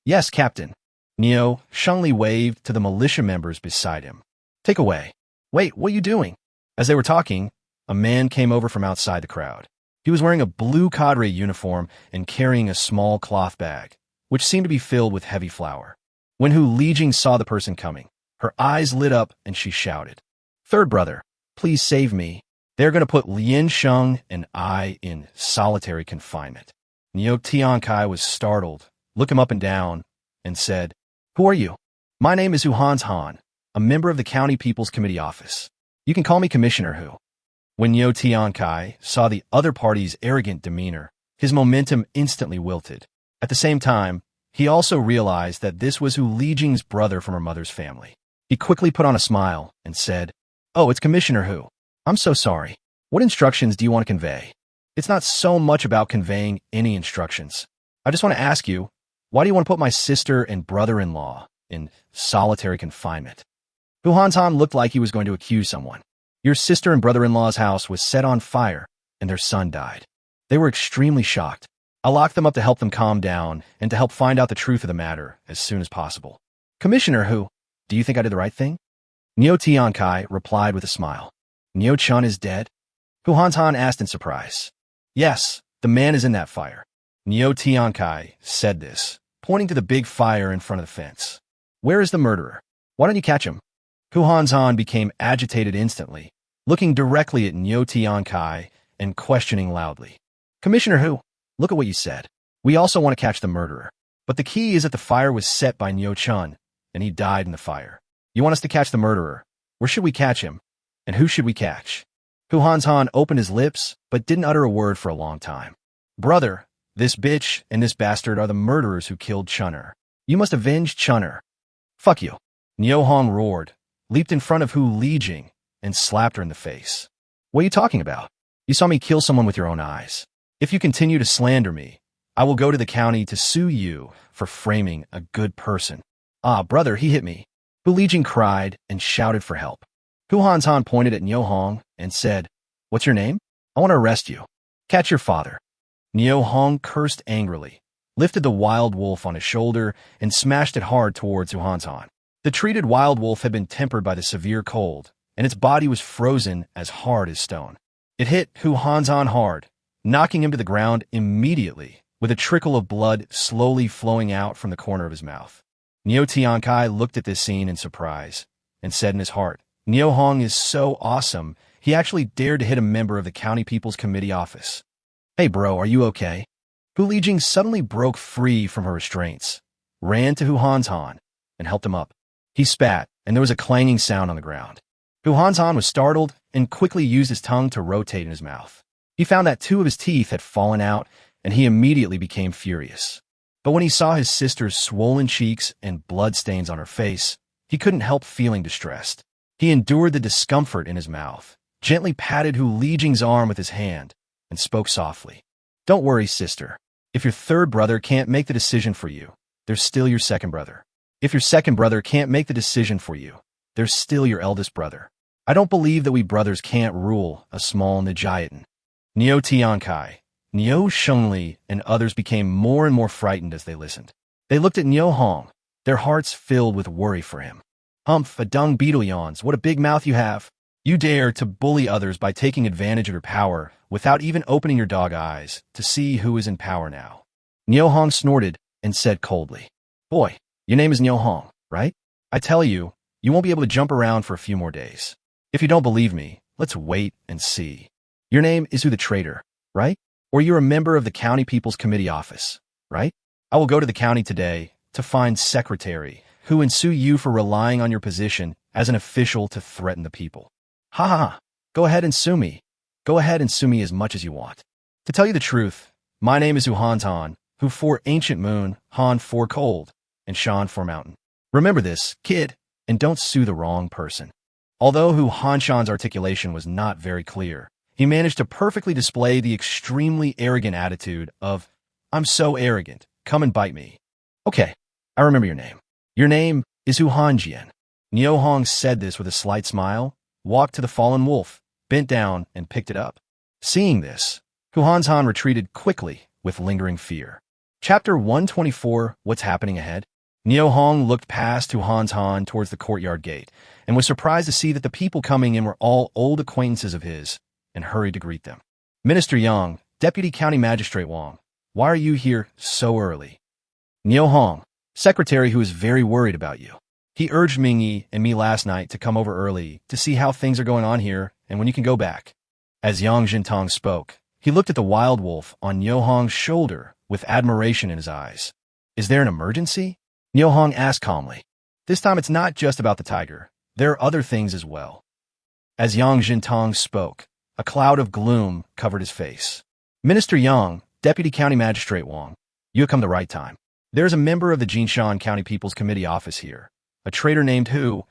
Yes, Captain. Niu Shengli waved to the militia members beside him. Take away. Wait, what are you doing? As they were talking, a man came over from outside the crowd. He was wearing a blue cadre uniform and carrying a small cloth bag, which seemed to be filled with heavy flour. When Hu Lijing saw the person coming, her eyes lit up and she shouted, Third brother, please save me. They're going to put Lian Sheng and I in solitary confinement. Niu Tiankai was startled, looked him up and down, and said, Who are you? My name is Hu Han, a member of the County People's Committee office. You can call me Commissioner Hu. When Niu Tiankai saw the other party's arrogant demeanor, his momentum instantly wilted. At the same time, he also realized that this was Hu Lijing's brother from her mother's family. He quickly put on a smile and said, Oh, it's Commissioner Hu. I'm so sorry. What instructions do you want to convey? It's not so much about conveying any instructions. I just want to ask you, why do you want to put my sister and brother-in-law in solitary confinement? Hu Han looked like he was going to accuse someone. Your sister and brother-in-law's house was set on fire, and their son died. They were extremely shocked. I locked them up to help them calm down and to help find out the truth of the matter as soon as possible. Commissioner Hu, do you think I did the right thing? Niu Tiankai replied with a smile. Niu Chun is dead? Hu Han asked in surprise. Yes, the man is in that fire. Niu Tiankai said this, pointing to the big fire in front of the fence. Where is the murderer? Why don't you catch him? Hu Han became agitated instantly, looking directly at Niu Tiankai and questioning loudly. Commissioner Hu, look at what you said. We also want to catch the murderer. But the key is that the fire was set by Niu Chun, and he died in the fire. You want us to catch the murderer. Where should we catch him? And who should we catch? Hu Hanzhan opened his lips, but didn't utter a word for a long time. Brother, this bitch and this bastard are the murderers who killed Chun'er. You must avenge Chun'er. Fuck you. Niu Hong roared, leaped in front of Hu Lijing, and slapped her in the face. What are you talking about? You saw me kill someone with your own eyes. If you continue to slander me, I will go to the county to sue you for framing a good person. Ah, brother, he hit me. Hu Lijing cried and shouted for help. Hu Hanzhan pointed at Niu Hong and said, What's your name? I want to arrest you. Catch your father. Niu Hong cursed angrily, lifted the wild wolf on his shoulder, and smashed it hard towards Hu Hanzhan. The treated wild wolf had been tempered by the severe cold, and its body was frozen as hard as stone. It hit Hu Hanzhan hard, knocking him to the ground immediately, with a trickle of blood slowly flowing out from the corner of his mouth. Niu Tiankai looked at this scene in surprise, and said in his heart, Niu Hong is so awesome, he actually dared to hit a member of the County People's Committee office. Hey bro, are you okay? Hu Lijing suddenly broke free from her restraints, ran to Hu Hanzhan, and helped him up. He spat, and there was a clanging sound on the ground. Hu Hanzhan was startled and quickly used his tongue to rotate in his mouth. He found that 2 of his teeth had fallen out, and he immediately became furious. But when he saw his sister's swollen cheeks and bloodstains on her face, he couldn't help feeling distressed. He endured the discomfort in his mouth, gently patted Hu Lijing's arm with his hand, and spoke softly. Don't worry, sister. If your third brother can't make the decision for you, there's still your second brother. If your second brother can't make the decision for you, there's still your eldest brother. I don't believe that we brothers can't rule a small Nijiatan. Niu Tiankai, Niu Shengli, and others became more and more frightened as they listened. They looked at Niu Hong, their hearts filled with worry for him. Humph, a dung beetle yawns, what a big mouth you have. You dare to bully others by taking advantage of your power without even opening your dog eyes to see who is in power now. Niu Hong snorted and said coldly, Boy, your name is Niu Hong, right? I tell you, you won't be able to jump around for a few more days. If you don't believe me, let's wait and see. Your name is Hu the Traitor, right? Or you're a member of the County People's Committee office, right? I will go to the county today to find Secretary Hu and sue you for relying on your position as an official to threaten the people. Ha ha ha. Go ahead and sue me. Go ahead and sue me as much as you want. To tell you the truth, my name is Hu Hanzhan, Hu for Ancient Moon, Han for Cold, and Shan for Mountain. Remember this, kid, and don't sue the wrong person. Although Hu Hanshan's articulation was not very clear, he managed to perfectly display the extremely arrogant attitude of, I'm so arrogant, come and bite me. Okay, I remember your name. Your name is Hu Hanjian. Niu Hong said this with a slight smile, walked to the fallen wolf, bent down, and picked it up. Seeing this, Hu Hanzhan retreated quickly with lingering fear. Chapter 124, What's Happening Ahead? Niu Hong looked past Hu Hanzhan towards the courtyard gate, and was surprised to see that the people coming in were all old acquaintances of his, and hurried to greet them. Minister Yang, Deputy County Magistrate Wang, why are you here so early? Niu Hong, Secretary who is very worried about you. He urged Mingyi and me last night to come over early to see how things are going on here and when you can go back. As Yang Jintong spoke, he looked at the wild wolf on Niu Hong's shoulder with admiration in his eyes. Is there an emergency? Niu Hong asked calmly. This time it's not just about the tiger. There are other things as well. As Yang Jintong spoke, a cloud of gloom covered his face. Minister Yang, Deputy County Magistrate Wang, you have come the right time. There is a member of the Jinshan County People's Committee office here, a traitor named Hu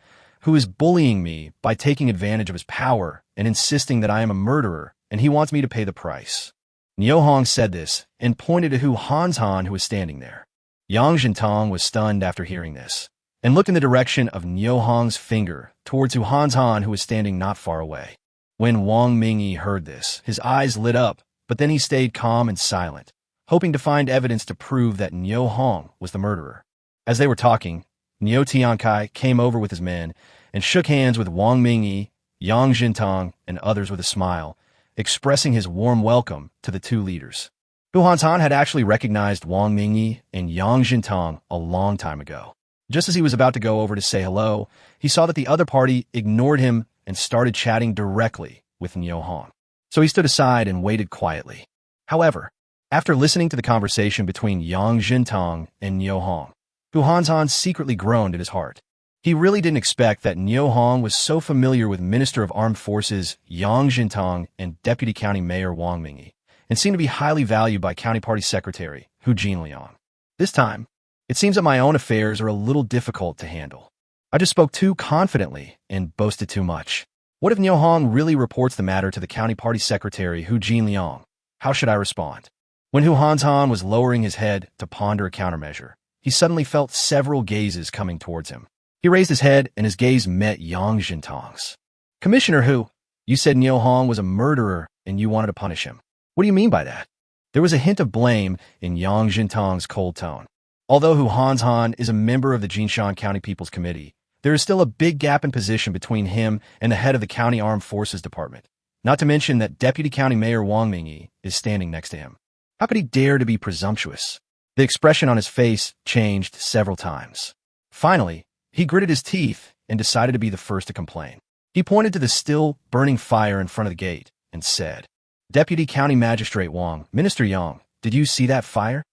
is bullying me by taking advantage of his power and insisting that I am a murderer, and he wants me to pay the price. Niu Hong said this and pointed to Hu Hanzhan who was standing there. Yang Jintong was stunned after hearing this, and looked in the direction of Niu Hong's finger towards Hu Hanzhan who was standing not far away. When Wang Mingyi heard this, his eyes lit up, but then he stayed calm and silent, hoping to find evidence to prove that Niu Hong was the murderer. As they were talking, Niu Tiankai came over with his men and shook hands with Wang Mingyi, Yang Jintong, and others with a smile, expressing his warm welcome to the 2 leaders. Hu Hanzhan had actually recognized Wang Mingyi and Yang Jintong a long time ago. Just as he was about to go over to say hello, he saw that the other party ignored him and started chatting directly with Niu Hong. So he stood aside and waited quietly. However, after listening to the conversation between Yang Jintong and Niu Hong, Hu Hanzhan secretly groaned in his heart. He really didn't expect that Niu Hong was so familiar with Minister of Armed Forces Yang Jintong and Deputy County Mayor Wang Mingyi, and seemed to be highly valued by County Party Secretary Hu Jinliang. This time, it seems that my own affairs are a little difficult to handle. I just spoke too confidently and boasted too much. What if Niu Hong really reports the matter to the County Party Secretary Hu Jinliang? How should I respond? When Hu Hanzhan was lowering his head to ponder a countermeasure, he suddenly felt several gazes coming towards him. He raised his head, and his gaze met Yang Jintong's. Commissioner Hu, you said Niu Hong was a murderer and you wanted to punish him. What do you mean by that? There was a hint of blame in Yang Jintong's cold tone. Although Hu Hanzhan is a member of the Jinshan County People's Committee, there is still a big gap in position between him and the head of the County Armed Forces Department, not to mention that Deputy County Mayor Wang Mingyi is standing next to him. How could he dare to be presumptuous? The expression on his face changed several times. Finally, he gritted his teeth and decided to be the first to complain. He pointed to the still burning fire in front of the gate and said, Deputy County Magistrate Wang, Minister Yang, did you see that fire?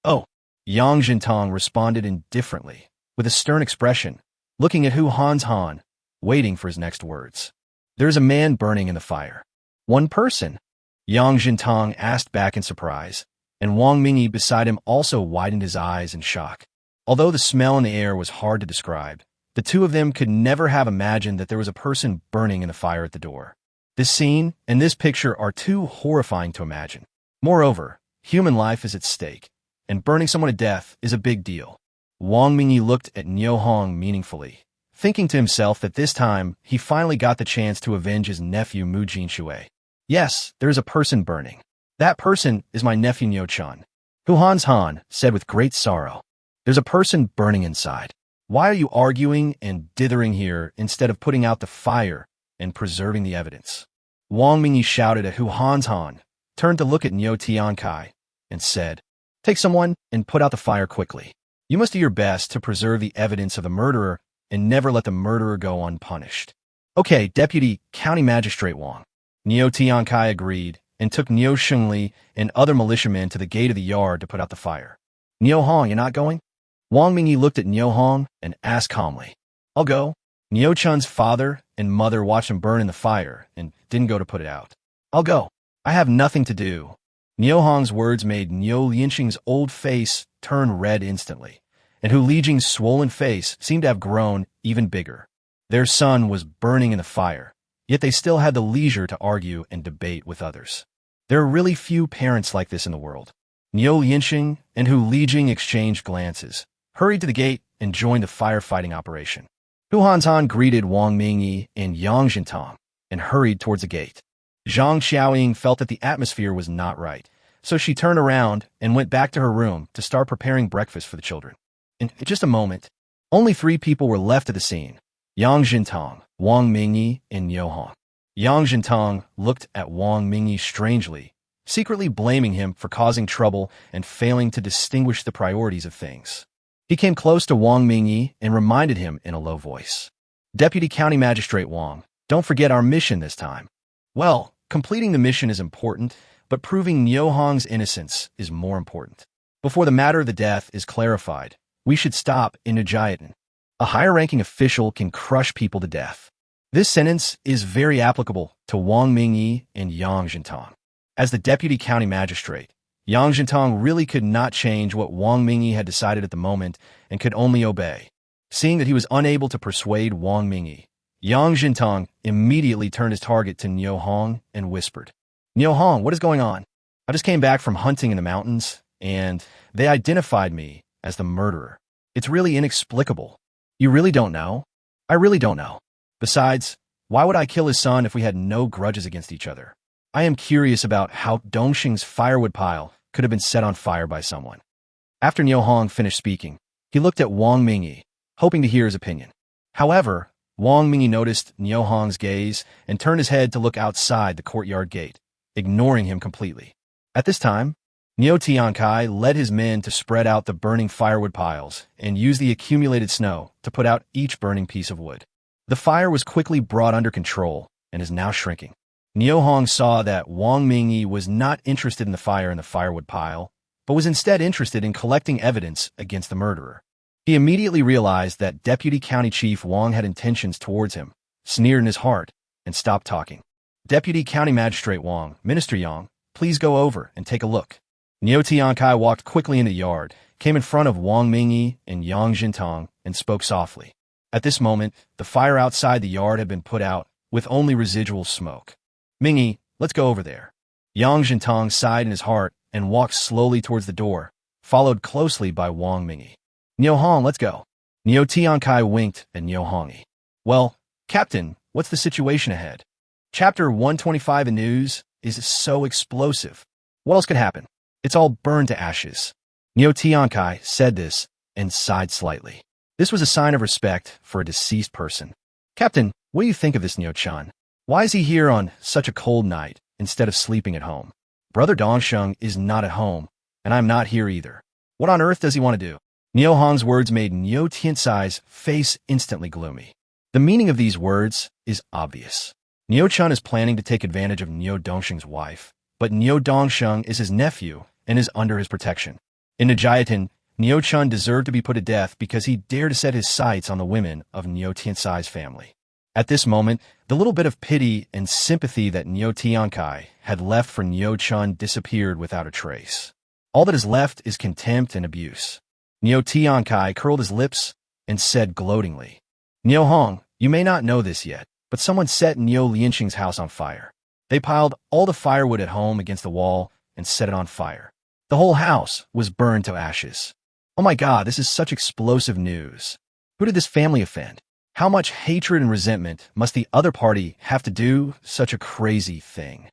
Oh, Yang Jintong responded indifferently, with a stern expression, looking at Hu Hanzhan, waiting for his next words. There's a man burning in the fire. One person? Yang Jintong asked back in surprise, and Wang Mingyi beside him also widened his eyes in shock. Although the smell in the air was hard to describe, the two of them could never have imagined that there was a person burning in the fire at the door. This scene and this picture are too horrifying to imagine. Moreover, human life is at stake, and burning someone to death is a big deal. Wang Mingyi looked at Niu Hong meaningfully, thinking to himself that this time he finally got the chance to avenge his nephew Mu Jinshui. Yes, there is a person burning. That person is my nephew Niu Chun. Hu Hanzhan said with great sorrow. There's a person burning inside. Why are you arguing and dithering here instead of putting out the fire and preserving the evidence? Wang Mingyi shouted at Hu Hanzhan, turned to look at Niu Tiankai, and said, Take someone and put out the fire quickly. You must do your best to preserve the evidence of the murderer and never let the murderer go unpunished. Okay, Deputy County Magistrate Wang. Niu Tiankai agreed and took Niu Shengli and other militiamen to the gate of the yard to put out the fire. Niu Hong, you're not going? Wang Mingyi looked at Niu Hong and asked calmly. I'll go. Niu Chun's father and mother watched him burn in the fire and didn't go to put it out. I'll go. I have nothing to do. Niu Hong's words made Niu Lianxing's old face turn red instantly, and Hu Lijing's swollen face seemed to have grown even bigger. Their son was burning in the fire, yet they still had the leisure to argue and debate with others. There are really few parents like this in the world. Niu Lianxing and Hu Lijing exchanged glances, hurried to the gate, and joined the firefighting operation. Hu Hanzhan greeted Wang Mingyi and Yang Jintong and hurried towards the gate. Zhang Xiaoying felt that the atmosphere was not right, so she turned around and went back to her room to start preparing breakfast for the children. In just a moment, only 3 people were left at the scene: Yang Jintong, Wang Mingyi, and Niu Hong. Yang Jintong looked at Wang Mingyi strangely, secretly blaming him for causing trouble and failing to distinguish the priorities of things. He came close to Wang Mingyi and reminded him in a low voice. Deputy County Magistrate Wang, don't forget our mission this time. Well, completing the mission is important, but proving Niu Hong's innocence is more important. Before the matter of the death is clarified, we should stop in Nujiatan. A higher-ranking official can crush people to death. This sentence is very applicable to Wang Mingyi and Yang Jintong. As the Deputy County Magistrate, Yang Jintong really could not change what Wang Mingyi had decided at the moment and could only obey. Seeing that he was unable to persuade Wang Mingyi, Yang Jintong immediately turned his target to Niu Hong and whispered, Niu Hong, what is going on? I just came back from hunting in the mountains, and they identified me as the murderer. It's really inexplicable. You really don't know? I really don't know. Besides, why would I kill his son if we had no grudges against each other? I am curious about how Dongxing's firewood pile could have been set on fire by someone. After Niu Hong finished speaking, he looked at Wang Mingyi, hoping to hear his opinion. However, Wang Mingyi noticed Niu Hong's gaze and turned his head to look outside the courtyard gate, ignoring him completely. At this time, Niu Tiankai led his men to spread out the burning firewood piles and use the accumulated snow to put out each burning piece of wood. The fire was quickly brought under control and is now shrinking. Niu Hong saw that Wang Mingyi was not interested in the fire in the firewood pile, but was instead interested in collecting evidence against the murderer. He immediately realized that Deputy County Chief Wong had intentions towards him, sneered in his heart, and stopped talking. Deputy County Magistrate Wong, Minister Yang, please go over and take a look. Niu Tiankai walked quickly in the yard, came in front of Wang Mingyi and Yang Jintong, and spoke softly. At this moment, the fire outside the yard had been put out, with only residual smoke. Mingyi, let's go over there. Yang Jintong sighed in his heart and walked slowly towards the door, followed closely by Wang Mingyi. Niu Hong, let's go. Niu Tiankai winked at Niu Hongi. Well, Captain, what's the situation ahead? Chapter 125 in news is so explosive. What else could happen? It's all burned to ashes. Niu Tiankai said this and sighed slightly. This was a sign of respect for a deceased person. Captain, what do you think of this Niu-chan? Why is he here on such a cold night instead of sleeping at home? Brother Dongsheng is not at home, and I'm not here either. What on earth does he want to do? Niu Hong's words made Niu Tiansai's face instantly gloomy. The meaning of these words is obvious. Niu-chan is planning to take advantage of Niu Dongsheng's wife, but Niu Dongsheng is his nephew and is under his protection. In Nijiatan, Niu-chan deserved to be put to death because he dared to set his sights on the women of Niu Tiansai's family. At this moment, the little bit of pity and sympathy that Niu Tiankai had left for Niu-chan disappeared without a trace. All that is left is contempt and abuse. Niu Tiankai curled his lips and said gloatingly, Niu Hong, you may not know this yet, but someone set Niu Lianxing's house on fire. They piled all the firewood at home against the wall and set it on fire. The whole house was burned to ashes. Oh my God, this is such explosive news. Who did this family offend? How much hatred and resentment must the other party have to do such a crazy thing?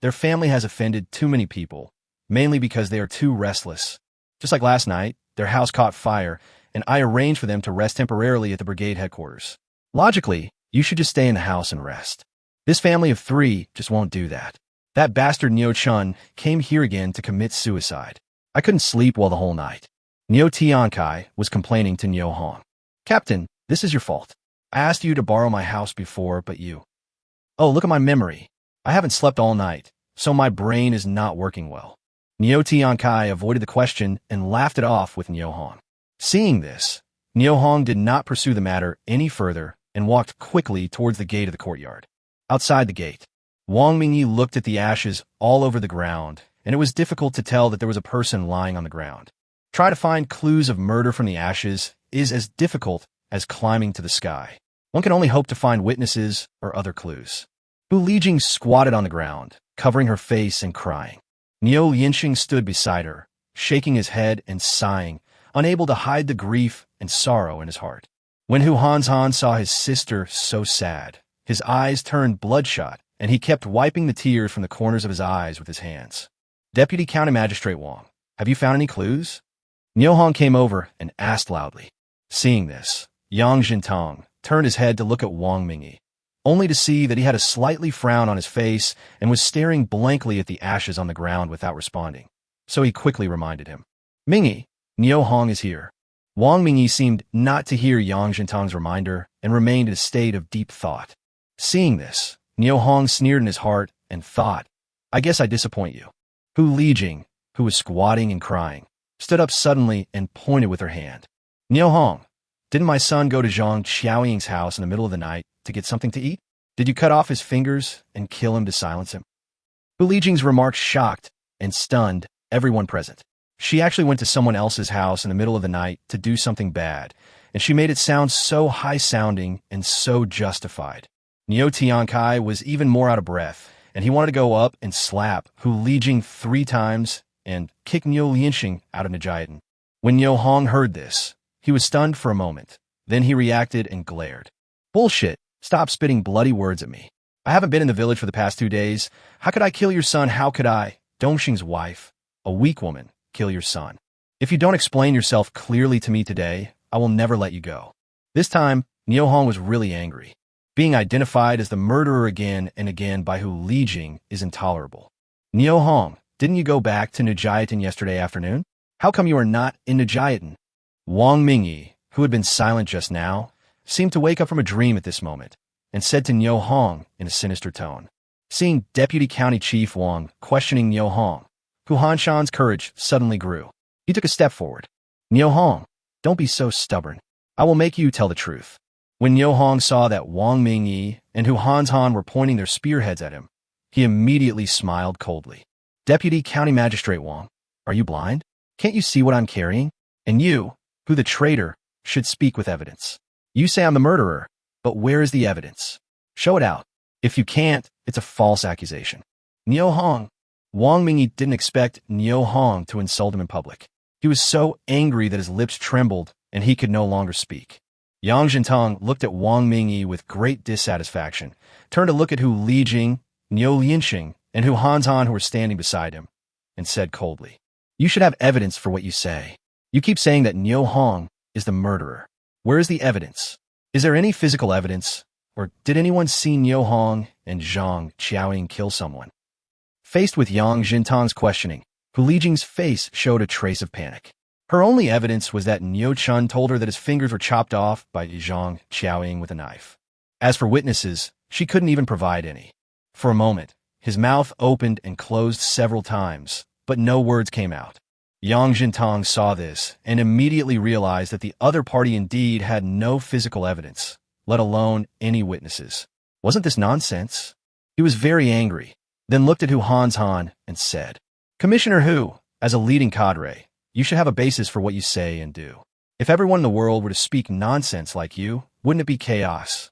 Their family has offended too many people, mainly because they are too restless. Just like last night, their house caught fire, and I arranged for them to rest temporarily at the brigade headquarters. Logically, you should just stay in the house and rest. This family of 3 just won't do that. That bastard Niu-chan came here again to commit suicide. I couldn't sleep well the whole night. Niu Tiankai was complaining to Niu Hong. Captain, this is your fault. I asked you to borrow my house before, but you... Oh, look at my memory. I haven't slept all night, so my brain is not working well. Niu Tiankai avoided the question and laughed it off with Niu Hong. Seeing this, Niu Hong did not pursue the matter any further and walked quickly towards the gate of the courtyard. Outside the gate, Wang Mingyi looked at the ashes all over the ground, and it was difficult to tell that there was a person lying on the ground. Try to find clues of murder from the ashes is as difficult as climbing to the sky. One can only hope to find witnesses or other clues. Bu Lijing squatted on the ground, covering her face and crying. Niu Lianxing stood beside her, shaking his head and sighing, unable to hide the grief and sorrow in his heart. When Hu Hanzhan saw his sister so sad, his eyes turned bloodshot, and he kept wiping the tears from the corners of his eyes with his hands. Deputy County Magistrate Wong, have you found any clues? Niu Hong came over and asked loudly. Seeing this, Yang Jintong turned his head to look at Wang Mingyi, only to see that he had a slightly frown on his face and was staring blankly at the ashes on the ground without responding. So he quickly reminded him. Mingyi, Niu Hong is here. Wang Mingyi seemed not to hear Yang Jintong's reminder and remained in a state of deep thought. Seeing this, Niu Hong sneered in his heart and thought, I guess I disappoint you. Hu Lijing, who was squatting and crying, stood up suddenly and pointed with her hand. Niu Hong, didn't my son go to Zhang Xiaoying's house in the middle of the night to get something to eat? Did you cut off his fingers and kill him to silence him? Hu Lijing's remarks shocked and stunned everyone present. She actually went to someone else's house in the middle of the night to do something bad, and she made it sound so high-sounding and so justified. Niu Tiankai was even more out of breath, and he wanted to go up and slap Hu Lijing 3 times and kick Niu Lianxing out of Nijiatan. When Niu Hong heard this, he was stunned for a moment. Then he reacted and glared. Bullshit! Stop spitting bloody words at me. I haven't been in the village for the past 2 days. How could I kill your son? How could I, Dongxing's wife, a weak woman, kill your son? If you don't explain yourself clearly to me today, I will never let you go. This time, Niu Hong was really angry. Being identified as the murderer again and again by Hu Lijing is intolerable. Niu Hong, didn't you go back to Nijiatan yesterday afternoon? How come you are not in Nijiatan? Wang Mingyi, who had been silent just now, seemed to wake up from a dream at this moment, and said to Niu Hong in a sinister tone. Seeing Deputy County Chief Wang questioning Niu Hong, Hu Hanshan's courage suddenly grew. He took a step forward. Niu Hong, Don't be so stubborn. I will make you tell the truth. When Niu Hong saw that Wang Mingyi and Hu Hanzhan were pointing their spearheads at him, he immediately smiled coldly. Deputy County Magistrate Wang, are you blind? Can't you see what I'm carrying? And you, who the traitor, should speak with evidence. You say I'm the murderer, but where is the evidence? Show it out. If you can't, it's a false accusation. Niu Hong. Wang Mingyi didn't expect Niu Hong to insult him in public. He was so angry that his lips trembled and he could no longer speak. Yang Jintang looked at Wang Mingyi with great dissatisfaction, turned to look at Hu Lijing, Niu Lianxing, and Hu Hanzhan who were standing beside him, and said coldly, "You should have evidence for what you say. You keep saying that Niu Hong is the murderer. Where is the evidence? Is there any physical evidence? Or did anyone see Niu Hong and Zhang Qiaoying kill someone?" Faced with Yang Jintang's questioning, Hu Lijing's face showed a trace of panic. Her only evidence was that Niu Chun told her that his fingers were chopped off by Zhang Qiaoying with a knife. As for witnesses, she couldn't even provide any. For a moment, his mouth opened and closed several times, but no words came out. Yang Jintang saw this and immediately realized that the other party indeed had no physical evidence, let alone any witnesses. Wasn't this nonsense? He was very angry, then looked at Hu Hanzhan and said, "Commissioner Hu, as a leading cadre, you should have a basis for what you say and do. If everyone in the world were to speak nonsense like you, wouldn't it be chaos?"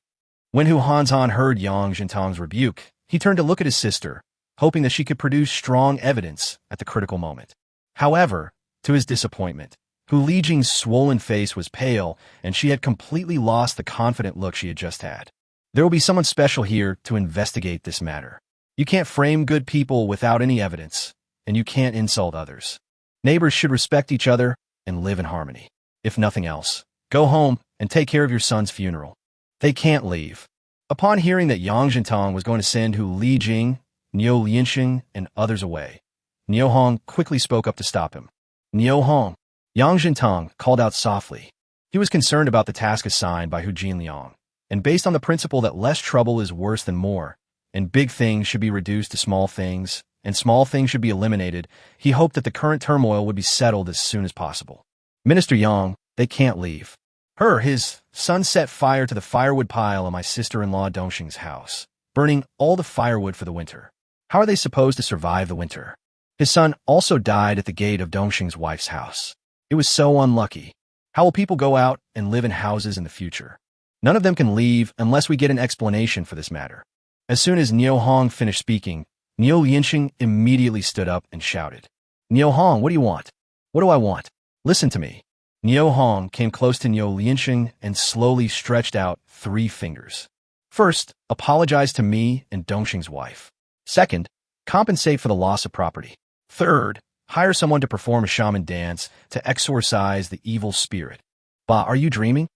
When Hu Hanzhan heard Yang Jintang's rebuke, he turned to look at his sister, hoping that she could produce strong evidence at the critical moment. However, to his disappointment, Hu Lijing's swollen face was pale, and she had completely lost the confident look she had just had. "There will be someone special here to investigate this matter. You can't frame good people without any evidence, and you can't insult others. Neighbors should respect each other and live in harmony. If nothing else, go home and take care of your son's funeral." They can't leave. Upon hearing that Yang Jintang was going to send Hu Lijing, Niu Lianxing, and others away, Niu Hong quickly spoke up to stop him. "Niu Hong." Yang Jintang called out softly. He was concerned about the task assigned by Hu Jinliang, and based on the principle that less trouble is worse than more, and big things should be reduced to small things, and small things should be eliminated, he hoped that the current turmoil would be settled as soon as possible. "Minister Yang, they can't leave. His son set fire to the firewood pile in my sister-in-law Dongxing's house, burning all the firewood for the winter. How are they supposed to survive the winter? His son also died at the gate of Dongxing's wife's house. It was so unlucky. How will people go out and live in houses in the future? None of them can leave unless we get an explanation for this matter." As soon as Niu Hong finished speaking, Niu Lianxing immediately stood up and shouted, "Niu Hong, what do you want?" "What do I want? Listen to me." Niu Hong came close to Niu Lianxing and slowly stretched out 3 fingers. "First, apologize to me and Dongxing's wife. Second, compensate for the loss of property. Third, hire someone to perform a shaman dance to exorcise the evil spirit." "Bah, are you dreaming?"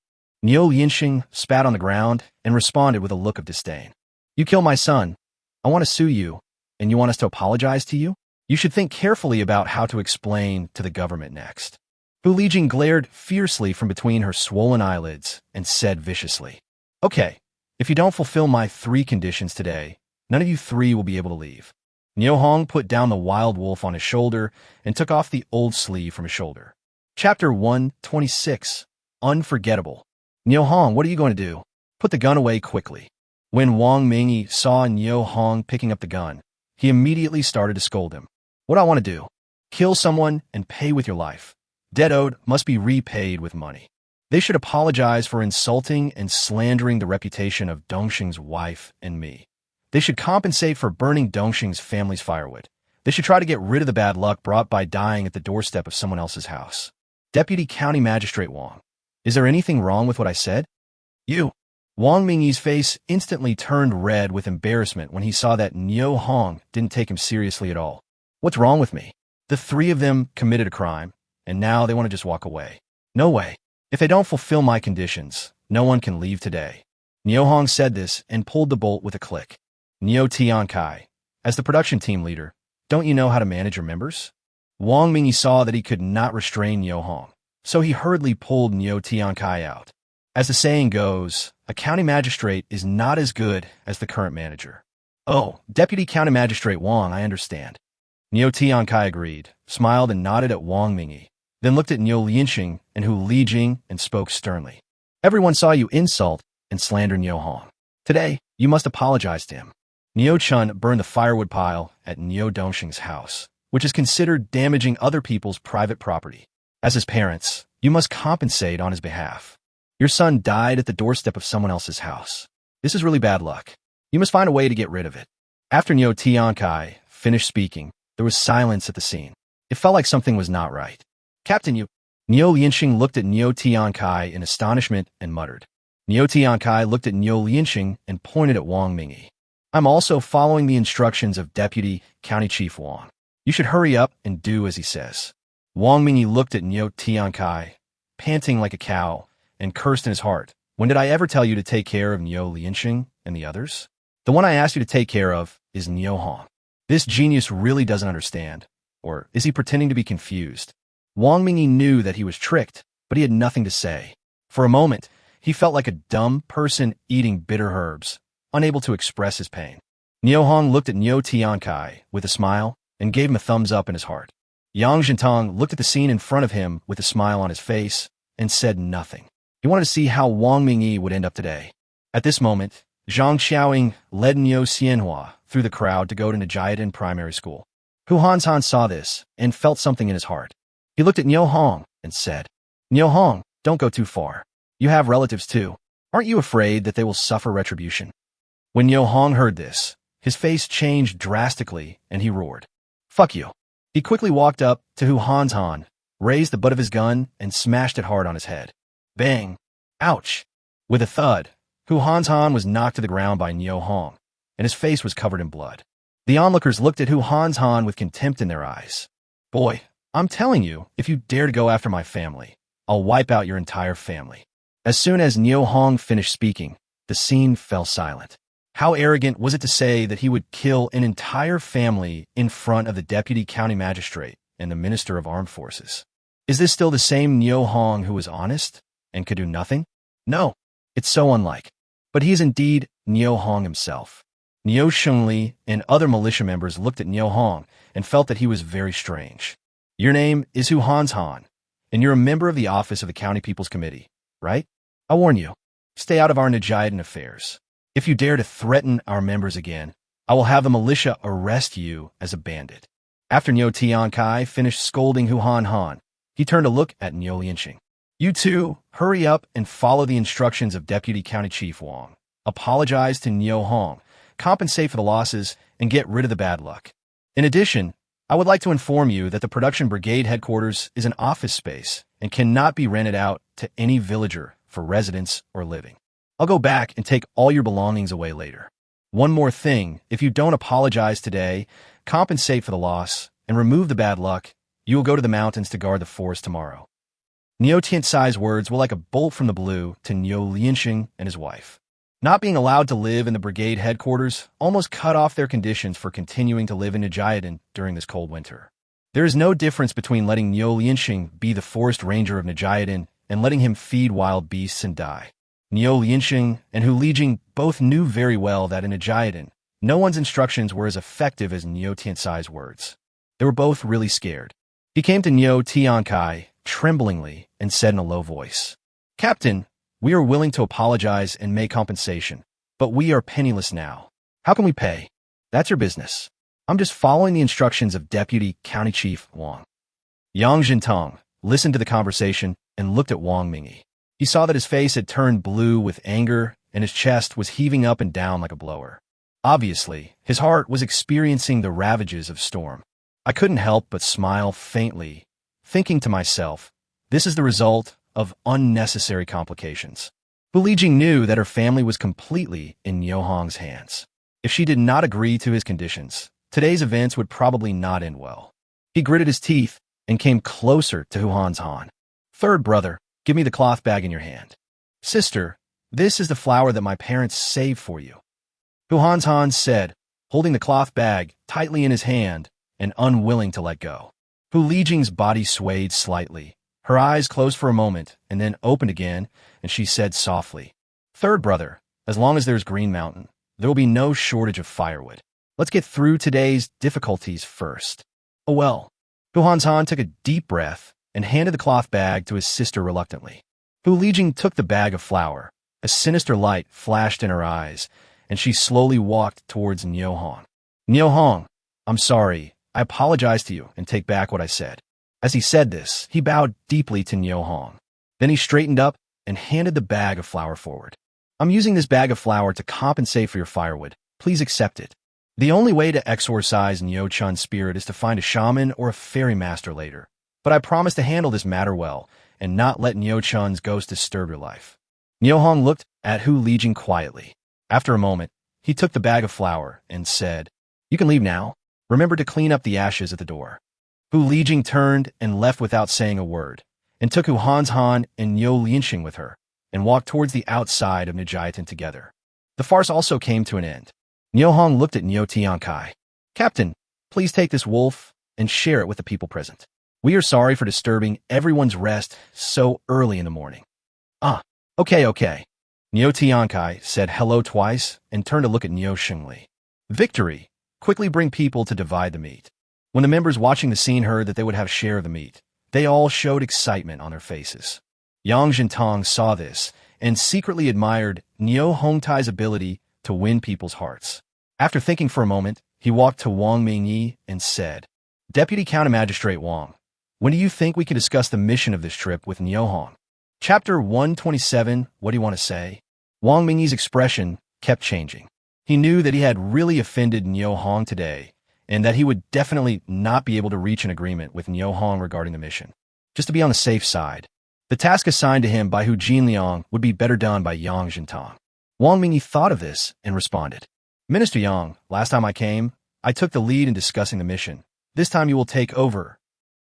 Niu Lianxing spat on the ground and responded with a look of disdain. "You killed my son. I want to sue you, and you want us to apologize to you? You should think carefully about how to explain to the government next." Hu Lijing glared fiercely from between her swollen eyelids and said viciously, "Okay, if you don't fulfill my 3 conditions today, none of you 3 will be able to leave." Niu Hong put down the wild wolf on his shoulder and took off the old sleeve from his shoulder. Chapter 126, Unforgettable. "Niu Hong, what are you going to do? Put the gun away quickly." When Wang Mingyi saw Niu Hong picking up the gun, he immediately started to scold him. "What do I want to do? Kill someone and pay with your life. Debt owed must be repaid with money. They should apologize for insulting and slandering the reputation of Dongxing's wife and me. They should compensate for burning Dongxing's family's firewood. They should try to get rid of the bad luck brought by dying at the doorstep of someone else's house." Deputy County Magistrate Wang, is there anything wrong with what I said? "You." Wang Mingyi's face instantly turned red with embarrassment when he saw that Niu Hong didn't take him seriously at all. "What's wrong with me? The 3 of them committed a crime, and now they want to just walk away. No way. If they don't fulfill my conditions, no one can leave today." Niu Hong said this and pulled the bolt with a click. "Niu Tiankai, as the production team leader, don't you know how to manage your members?" Wang Mingyi saw that he could not restrain Niu Hong, so he hurriedly pulled Niu Tiankai out. As the saying goes, a county magistrate is not as good as the current manager. "Oh, Deputy County Magistrate Wang, I understand." Niu Tiankai agreed, smiled and nodded at Wang Mingyi. then looked at Niu Lianxing and Hu Lijing and spoke sternly. Everyone saw you insult and slander Niu Hong. Today, you must apologize to him. Niu Chun burned the firewood pile at Niu Dongxing's house, which is considered damaging other people's private property. As his parents, you must compensate on his behalf. Your son died at the doorstep of someone else's house. This is really bad luck. You must find a way to get rid of it. After Niu Tiankai finished speaking, there was silence at the scene. It felt like something was not right. Captain, Niu Lianxing looked at Niu Tiankai in astonishment and muttered. Niu Tiankai looked at Niu Lianxing and pointed at Wang Mingyi. I'm also following the instructions of Deputy County Chief Wang. You should hurry up and do as he says. Wang Mingyi looked at Niu Tiankai, panting like a cow, and cursed in his heart. When did I ever tell you to take care of Niu Lianxing and the others? The one I asked you to take care of is Niu Hong. This genius really doesn't understand. Or is he pretending to be confused? Wang Mingyi knew that he was tricked, but he had nothing to say. For a moment, he felt like a dumb person eating bitter herbs, unable to express his pain. Niu Hong looked at Niu Tiankai with a smile and gave him a thumbs up in his heart. Yang Jintang looked at the scene in front of him with a smile on his face and said nothing. He wanted to see how Wang Mingyi would end up today. At this moment, Zhang Xiaoying led Niu Xianhua through the crowd to go to Najiadan Primary School. Hu Hanzhan saw this and felt something in his heart. He looked at Niu Hong and said, Niu Hong, don't go too far. You have relatives too. Aren't you afraid that they will suffer retribution? When Niu Hong heard this, his face changed drastically and he roared. Fuck you. He quickly walked up to Hu Hanzhan, raised the butt of his gun and smashed it hard on his head. Bang! Ouch! With a thud, Hu Hanzhan was knocked to the ground by Niu Hong, and his face was covered in blood. The onlookers looked at Hu Hanzhan with contempt in their eyes. Boy, I'm telling you, if you dare to go after my family, I'll wipe out your entire family. As soon as Niu Hong finished speaking, the scene fell silent. How arrogant was it to say that he would kill an entire family in front of the Deputy County Magistrate and the Minister of Armed Forces? Is this still the same Niu Hong who was honest and could do nothing? No, it's so unlike. But he is indeed Niu Hong himself. Niu Shengli and other militia members looked at Niu Hong and felt that he was very strange. Your name is Hu Hanzhan, and you're a member of the office of the County People's Committee, right? I warn you, stay out of our Najiadan affairs. If you dare to threaten our members again, I will have the militia arrest you as a bandit. After Niu Tiankai finished scolding Hu Hanzhan, he turned to look at Niu Lianxing. You two, hurry up and follow the instructions of Deputy County Chief Wang. Apologize to Niu Hong, compensate for the losses, and get rid of the bad luck. In addition, I would like to inform you that the production brigade headquarters is an office space and cannot be rented out to any villager for residence or living. I'll go back and take all your belongings away later. One more thing, if you don't apologize today, compensate for the loss, and remove the bad luck, you will go to the mountains to guard the forest tomorrow. Niu Tiantsai's words were like a bolt from the blue to Niu Lianxing and his wife. Not being allowed to live in the brigade headquarters almost cut off their conditions for continuing to live in Najiadan during this cold winter. There is no difference between letting Niu Lianxing be the forest ranger of Najiadan and letting him feed wild beasts and die. Niu Lianxing and Hu Lijing both knew very well that in Najiadan, no one's instructions were as effective as Niu Tiantsai's words. They were both really scared. He came to Niu Tiankai tremblingly and said in a low voice, Captain, we are willing to apologize and make compensation, but we are penniless now. How can we pay? That's your business. I'm just following the instructions of Deputy County Chief Wang. Yang Jintang listened to the conversation and looked at Wang Mingyi. He saw that his face had turned blue with anger and his chest was heaving up and down like a blower. Obviously, his heart was experiencing the ravages of storm. I couldn't help but smile faintly, thinking to myself, this is the result of unnecessary complications. Hu Lijing knew that her family was completely in Niu Hong's hands. If she did not agree to his conditions, today's events would probably not end well. He gritted his teeth and came closer to Hu Hanzhan. Third brother, give me the cloth bag in your hand. Sister, this is the flower that my parents saved for you. Hu Hanzhan said, holding the cloth bag tightly in his hand and unwilling to let go. Hu Lijing's body swayed slightly. Her eyes closed for a moment and then opened again, and she said softly, Third brother, as long as there's Green Mountain, there will be no shortage of firewood. Let's get through today's difficulties first. Oh well. Hu Hanzhan took a deep breath and handed the cloth bag to his sister reluctantly. Hu Lijing took the bag of flour. A sinister light flashed in her eyes, and she slowly walked towards Niu Hong. "Niu Hong, I'm sorry. I apologize to you and take back what I said." As he said this, he bowed deeply to Niu Hong. Then he straightened up and handed the bag of flour forward. "I'm using this bag of flour to compensate for your firewood. Please accept it. The only way to exorcise Niu Chun's spirit is to find a shaman or a fairy master later. But I promise to handle this matter well and not let Niu Chun's ghost disturb your life." Niu Hong looked at Hu Lijing quietly. After a moment, he took the bag of flour and said, "You can leave now. Remember to clean up the ashes at the door." Hu Lijing turned and left without saying a word, and took Hu Han and Niu Lianxing with her, and walked towards the outside of Nijiatan together. The farce also came to an end. Niu Hong looked at Niu Tiankai. "Captain, please take this wolf and share it with the people present. We are sorry for disturbing everyone's rest so early in the morning." "Ah, okay. Niu Tiankai said hello twice and turned to look at Niu Xingli. "Victory! Quickly bring people to divide the meat." When the members watching the scene heard that they would have share of the meat, they all showed excitement on their faces. Yang Jintang saw this and secretly admired Niu Hongtai's ability to win people's hearts. After thinking for a moment, he walked to Wang Mingyi and said, "Deputy County Magistrate Wang, when do you think we can discuss the mission of this trip with Niu Hong?" Chapter 127, What do you want to say? Wang Mingyi's expression kept changing. He knew that he had really offended Niu Hong today, and that he would definitely not be able to reach an agreement with Niu Hong regarding the mission. Just to be on the safe side, the task assigned to him by Hu Jinliang would be better done by Yang Jintang. Wang Mingyi thought of this and responded, "Minister Yang, last time I came, I took the lead in discussing the mission. This time you will take over."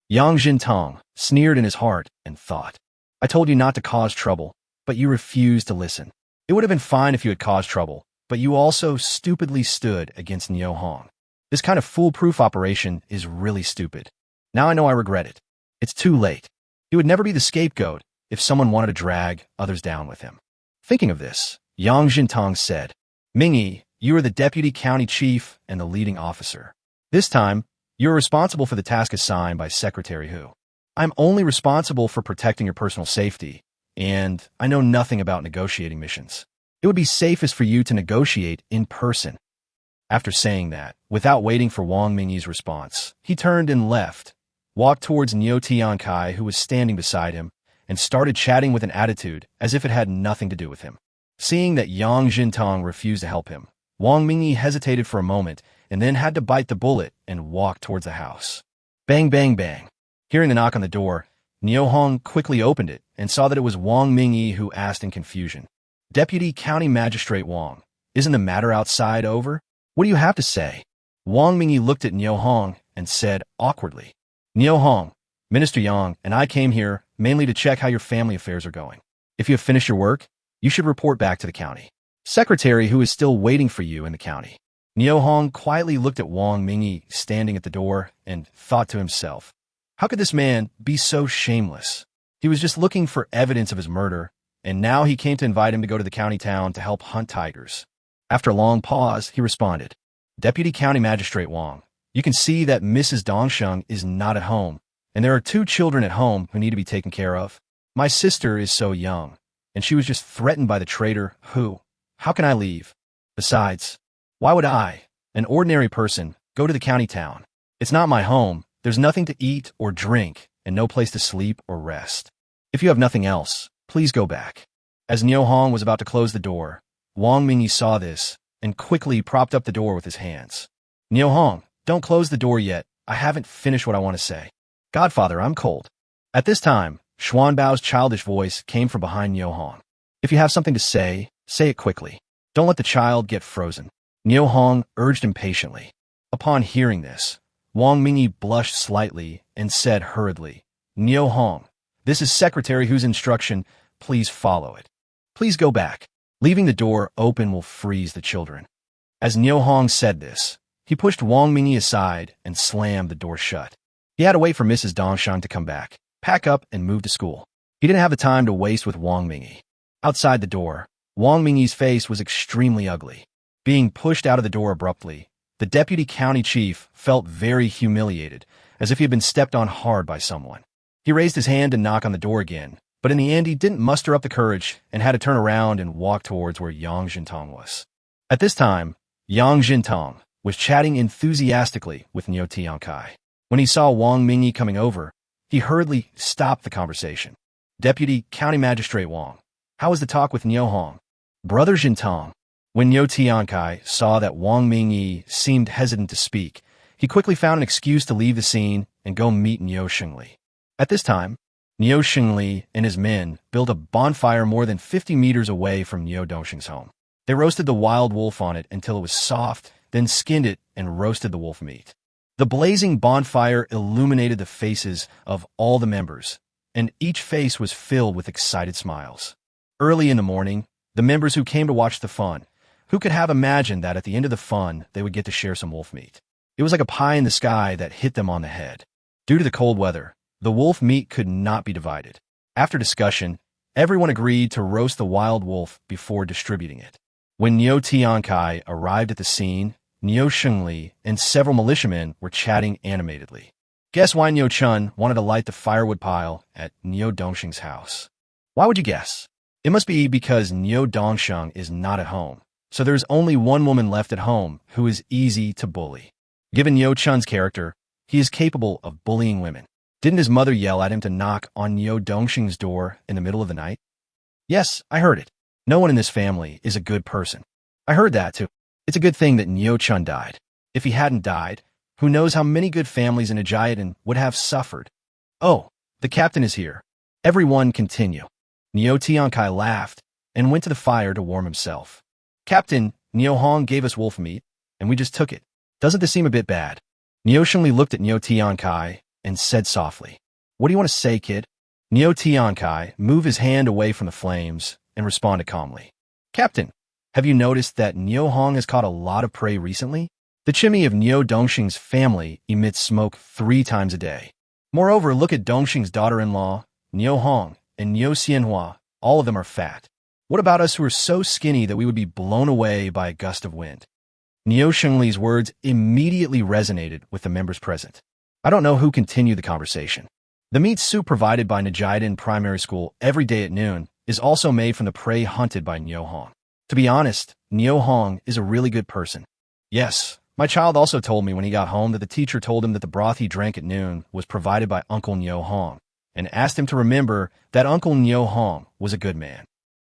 Yang Jintang sneered in his heart and thought, "I told you not to cause trouble, but you refused to listen. It would have been fine if you had caused trouble, but you also stupidly stood against Niu Hong. This kind of foolproof operation is really stupid. Now I know I regret it. It's too late. He would never be the scapegoat if someone wanted to drag others down with him." Thinking of this, Yang Jintang said, "Mingyi, you are the deputy county chief and the leading officer. This time, you are responsible for the task assigned by Secretary Hu. I'm only responsible for protecting your personal safety, and I know nothing about negotiating missions. It would be safest for you to negotiate in person." After saying that, without waiting for Wang Mingyi's response, he turned and left, walked towards Niu Tiankai, who was standing beside him, and started chatting with an attitude as if it had nothing to do with him. Seeing that Yang Jintang refused to help him, Wang Mingyi hesitated for a moment and then had to bite the bullet and walk towards the house. Bang, bang, bang. Hearing the knock on the door, Niu Hong quickly opened it and saw that it was Wang Mingyi, who asked in confusion, "Deputy County Magistrate Wang, isn't the matter outside over? What do you have to say?" Wang Mingyi looked at Niu Hong and said awkwardly, "Niu Hong, Minister Yang and I came here mainly to check how your family affairs are going. If you have finished your work, you should report back to the county secretary, who is still waiting for you in the county." Niu Hong quietly looked at Wang Mingyi standing at the door and thought to himself, how could this man be so shameless? He was just looking for evidence of his murder, and now he came to invite him to go to the county town to help hunt tigers. After a long pause, he responded, "Deputy County Magistrate Wang, you can see that Mrs. Dongsheng is not at home, and there are 2 children at home who need to be taken care of. My sister is so young, and she was just threatened by the traitor Hu. How can I leave? Besides, why would I, an ordinary person, go to the county town? It's not my home. There's nothing to eat or drink, and no place to sleep or rest. If you have nothing else, please go back." As Niu Hong was about to close the door, Wang Mingyi saw this and quickly propped up the door with his hands. "Niu Hong, don't close the door yet. I haven't finished what I want to say. Godfather, I'm cold." At this time, Xuanbao's childish voice came from behind Niu Hong. "If you have something to say it quickly. Don't let the child get frozen." Niu Hong urged impatiently. Upon hearing this, Wang Mingyi blushed slightly and said hurriedly, "Niu Hong, this is Secretary Hu's instruction. Please follow it. Please go back. Leaving the door open will freeze the children." As Niu Hong said this, he pushed Wang Mingyi aside and slammed the door shut. He had to wait for Mrs. Dongsheng to come back, pack up, and move to school. He didn't have the time to waste with Wang Mingyi. Outside the door, Wang Mingyi's face was extremely ugly. Being pushed out of the door abruptly, the deputy county chief felt very humiliated, as if he had been stepped on hard by someone. He raised his hand to knock on the door again, but in the end he didn't muster up the courage and had to turn around and walk towards where Yang Jintong was. At this time, Yang Jintong was chatting enthusiastically with Niu Tiankai. When he saw Wang Mingyi coming over, he hurriedly stopped the conversation. Deputy County Magistrate Wang, how was the talk with Niu Hong? Brother Jintong. When Niu Tiankai saw that Wang Mingyi seemed hesitant to speak, he quickly found an excuse to leave the scene and go meet Niu Shengli. At this time, Niu Shengli and his men built a bonfire more than 50 meters away from Niu Dongxing's home. They roasted the wild wolf on it until it was soft, then skinned it and roasted the wolf meat. The blazing bonfire illuminated the faces of all the members, and each face was filled with excited smiles. Early in the morning, the members who came to watch the fun, who could have imagined that at the end of the fun they would get to share some wolf meat? It was like a pie in the sky that hit them on the head. Due to the cold weather, the wolf meat could not be divided. After discussion, everyone agreed to roast the wild wolf before distributing it. When Niu Tiankai arrived at the scene, Niu Shengli and several militiamen were chatting animatedly. Guess why Niu Chun wanted to light the firewood pile at Niu Dongxing's house? Why would you guess? It must be because Niu Dongxing is not at home, so there's only one woman left at home who is easy to bully. Given Niu Chun's character, he is capable of bullying women. Didn't his mother yell at him to knock on Niu Dongxing's door in the middle of the night? Yes, I heard it. No one in this family is a good person. I heard that too. It's a good thing that Niu Chun died. If he hadn't died, who knows how many good families in Ajayadan would have suffered. Oh, the captain is here. Everyone continue. Niu Tiankai laughed and went to the fire to warm himself. Captain, Niu Hong gave us wolf meat, and we just took it. Doesn't this seem a bit bad? Niu Shengli looked at Niu Tiankai and said softly, What do you want to say, kid? Niu Tiankai moved his hand away from the flames and responded calmly. Captain, have you noticed that Niu Hong has caught a lot of prey recently? The chimney of Niu Dongxing's family emits smoke 3 times a day. Moreover, look at Dongxing's daughter-in-law, Niu Hong, and Niu Xianhua. All of them are fat. What about us who are so skinny that we would be blown away by a gust of wind? Niu Shengli's words immediately resonated with the members present. I don't know who continued the conversation. The meat soup provided by Najidan Primary School every day at noon is also made from the prey hunted by Niu Hong. To be honest, Niu Hong is a really good person. Yes, my child also told me when he got home that the teacher told him that the broth he drank at noon was provided by Uncle Niu Hong, and asked him to remember that Uncle Niu Hong was a good man.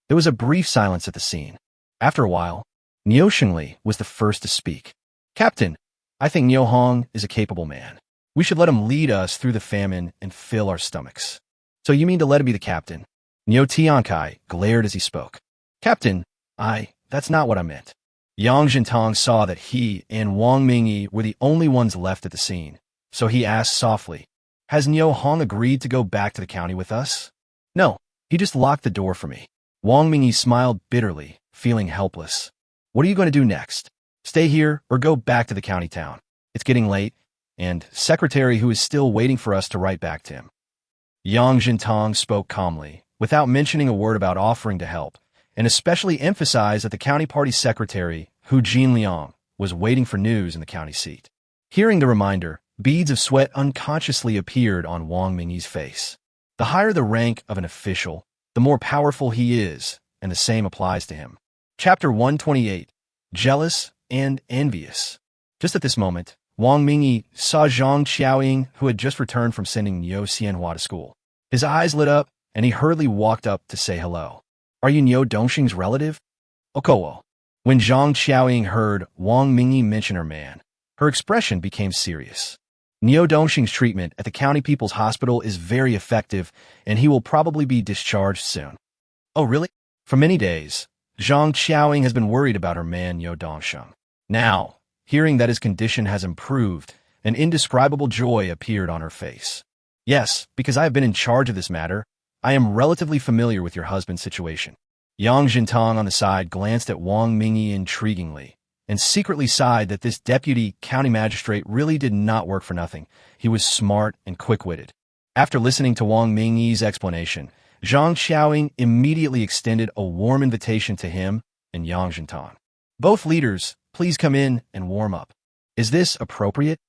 There was a brief silence at the scene. After a while, Niu Shengli was the first to speak. Captain, I think Niu Hong is a capable man. We should let him lead us through the famine and fill our stomachs. So you mean to let him be the captain? Niu Tiankai glared as he spoke. Captain, that's not what I meant. Yang Jintong saw that he and Wang Mingyi were the only ones left at the scene, so he asked softly, Has Niu Hong agreed to go back to the county with us? No, he just locked the door for me. Wang Mingyi smiled bitterly, feeling helpless. What are you going to do next? Stay here or go back to the county town? It's getting late, and secretary who is still waiting for us to write back to him. Yang Jintong spoke calmly, without mentioning a word about offering to help, and especially emphasized that the county party secretary, Hu Jinliang, was waiting for news in the county seat. Hearing the reminder, beads of sweat unconsciously appeared on Wang Mingyi's face. The higher the rank of an official, the more powerful he is, and the same applies to him. Chapter 128, Jealous and Envious. Just at this moment, Wang Mingyi saw Zhang Qiaoying, who had just returned from sending Niu Xianhua to school. His eyes lit up, and he hurriedly walked up to say hello. Are you Niu Dongxing's relative? Okowo. When Zhang Qiaoying heard Wang Mingyi mention her man, her expression became serious. Niu Dongxing's treatment at the County People's Hospital is very effective, and he will probably be discharged soon. Oh, really? For many days, Zhang Qiaoying has been worried about her man Niu Dongxing. Now, hearing that his condition has improved, an indescribable joy appeared on her face. Yes, because I have been in charge of this matter, I am relatively familiar with your husband's situation. Yang Jintong on the side glanced at Wang Mingyi intriguingly, and secretly sighed that this deputy county magistrate really did not work for nothing. He was smart and quick-witted. After listening to Wang Mingyi's explanation, Zhang Qiaoying immediately extended a warm invitation to him and Yang Jintong. Both leaders, please come in and warm up. Is this appropriate?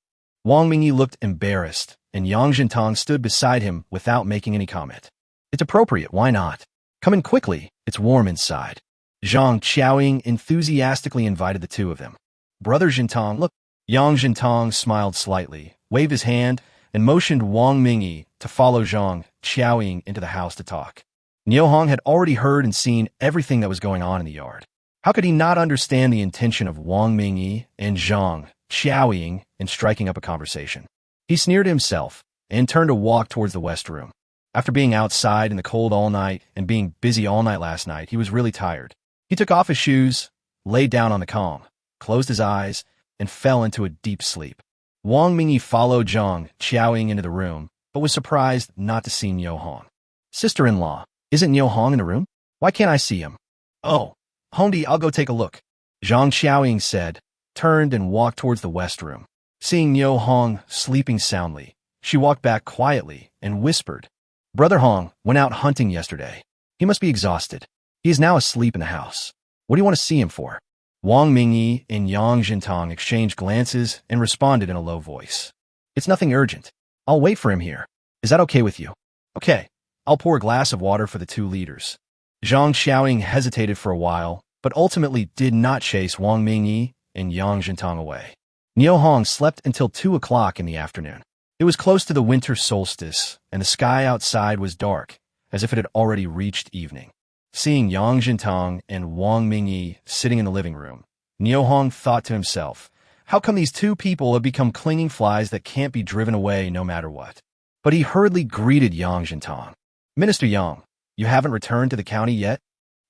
Wang Mingyi looked embarrassed, and Yang Jintang stood beside him without making any comment. It's appropriate, why not? Come in quickly, it's warm inside. Zhang Qiaoying enthusiastically invited the two of them. Brother Jintang, look. Yang Jintang smiled slightly, waved his hand, and motioned Wang Mingyi to follow Zhang Qiaoying into the house to talk. Niu Hong had already heard and seen everything that was going on in the yard. How could he not understand the intention of Wang Mingyi and Zhang Qiaoying in striking up a conversation? He sneered to himself and turned to walk towards the west room. After being outside in the cold all night and being busy all night last night, he was really tired. He took off his shoes, laid down on the calm, closed his eyes, and fell into a deep sleep. Wang Mingyi followed Zhang Qiaoying into the room, but was surprised not to see Niu Hong. Sister-in-law, isn't Niu Hong in the room? Why can't I see him? Oh, Hongdi, I'll go take a look. Zhang Qiaoying said, turned and walked towards the west room. Seeing Niu Hong sleeping soundly, she walked back quietly and whispered, Brother Hong went out hunting yesterday. He must be exhausted. He is now asleep in the house. What do you want to see him for? Wang Mingyi and Yang Jintang exchanged glances and responded in a low voice. It's nothing urgent. I'll wait for him here. Is that okay with you? Okay. I'll pour a glass of water for the two leaders. Zhang Qiaoying hesitated for a while, but ultimately did not chase Wang Mingyi and Yang Jintang away. Niu Hong slept until 2 o'clock in the afternoon. It was close to the winter solstice, and the sky outside was dark, as if it had already reached evening. Seeing Yang Jintang and Wang Mingyi sitting in the living room, Niu Hong thought to himself, how come these two people have become clinging flies that can't be driven away no matter what? But he hurriedly greeted Yang Jintang. Minister Yang, you haven't returned to the county yet?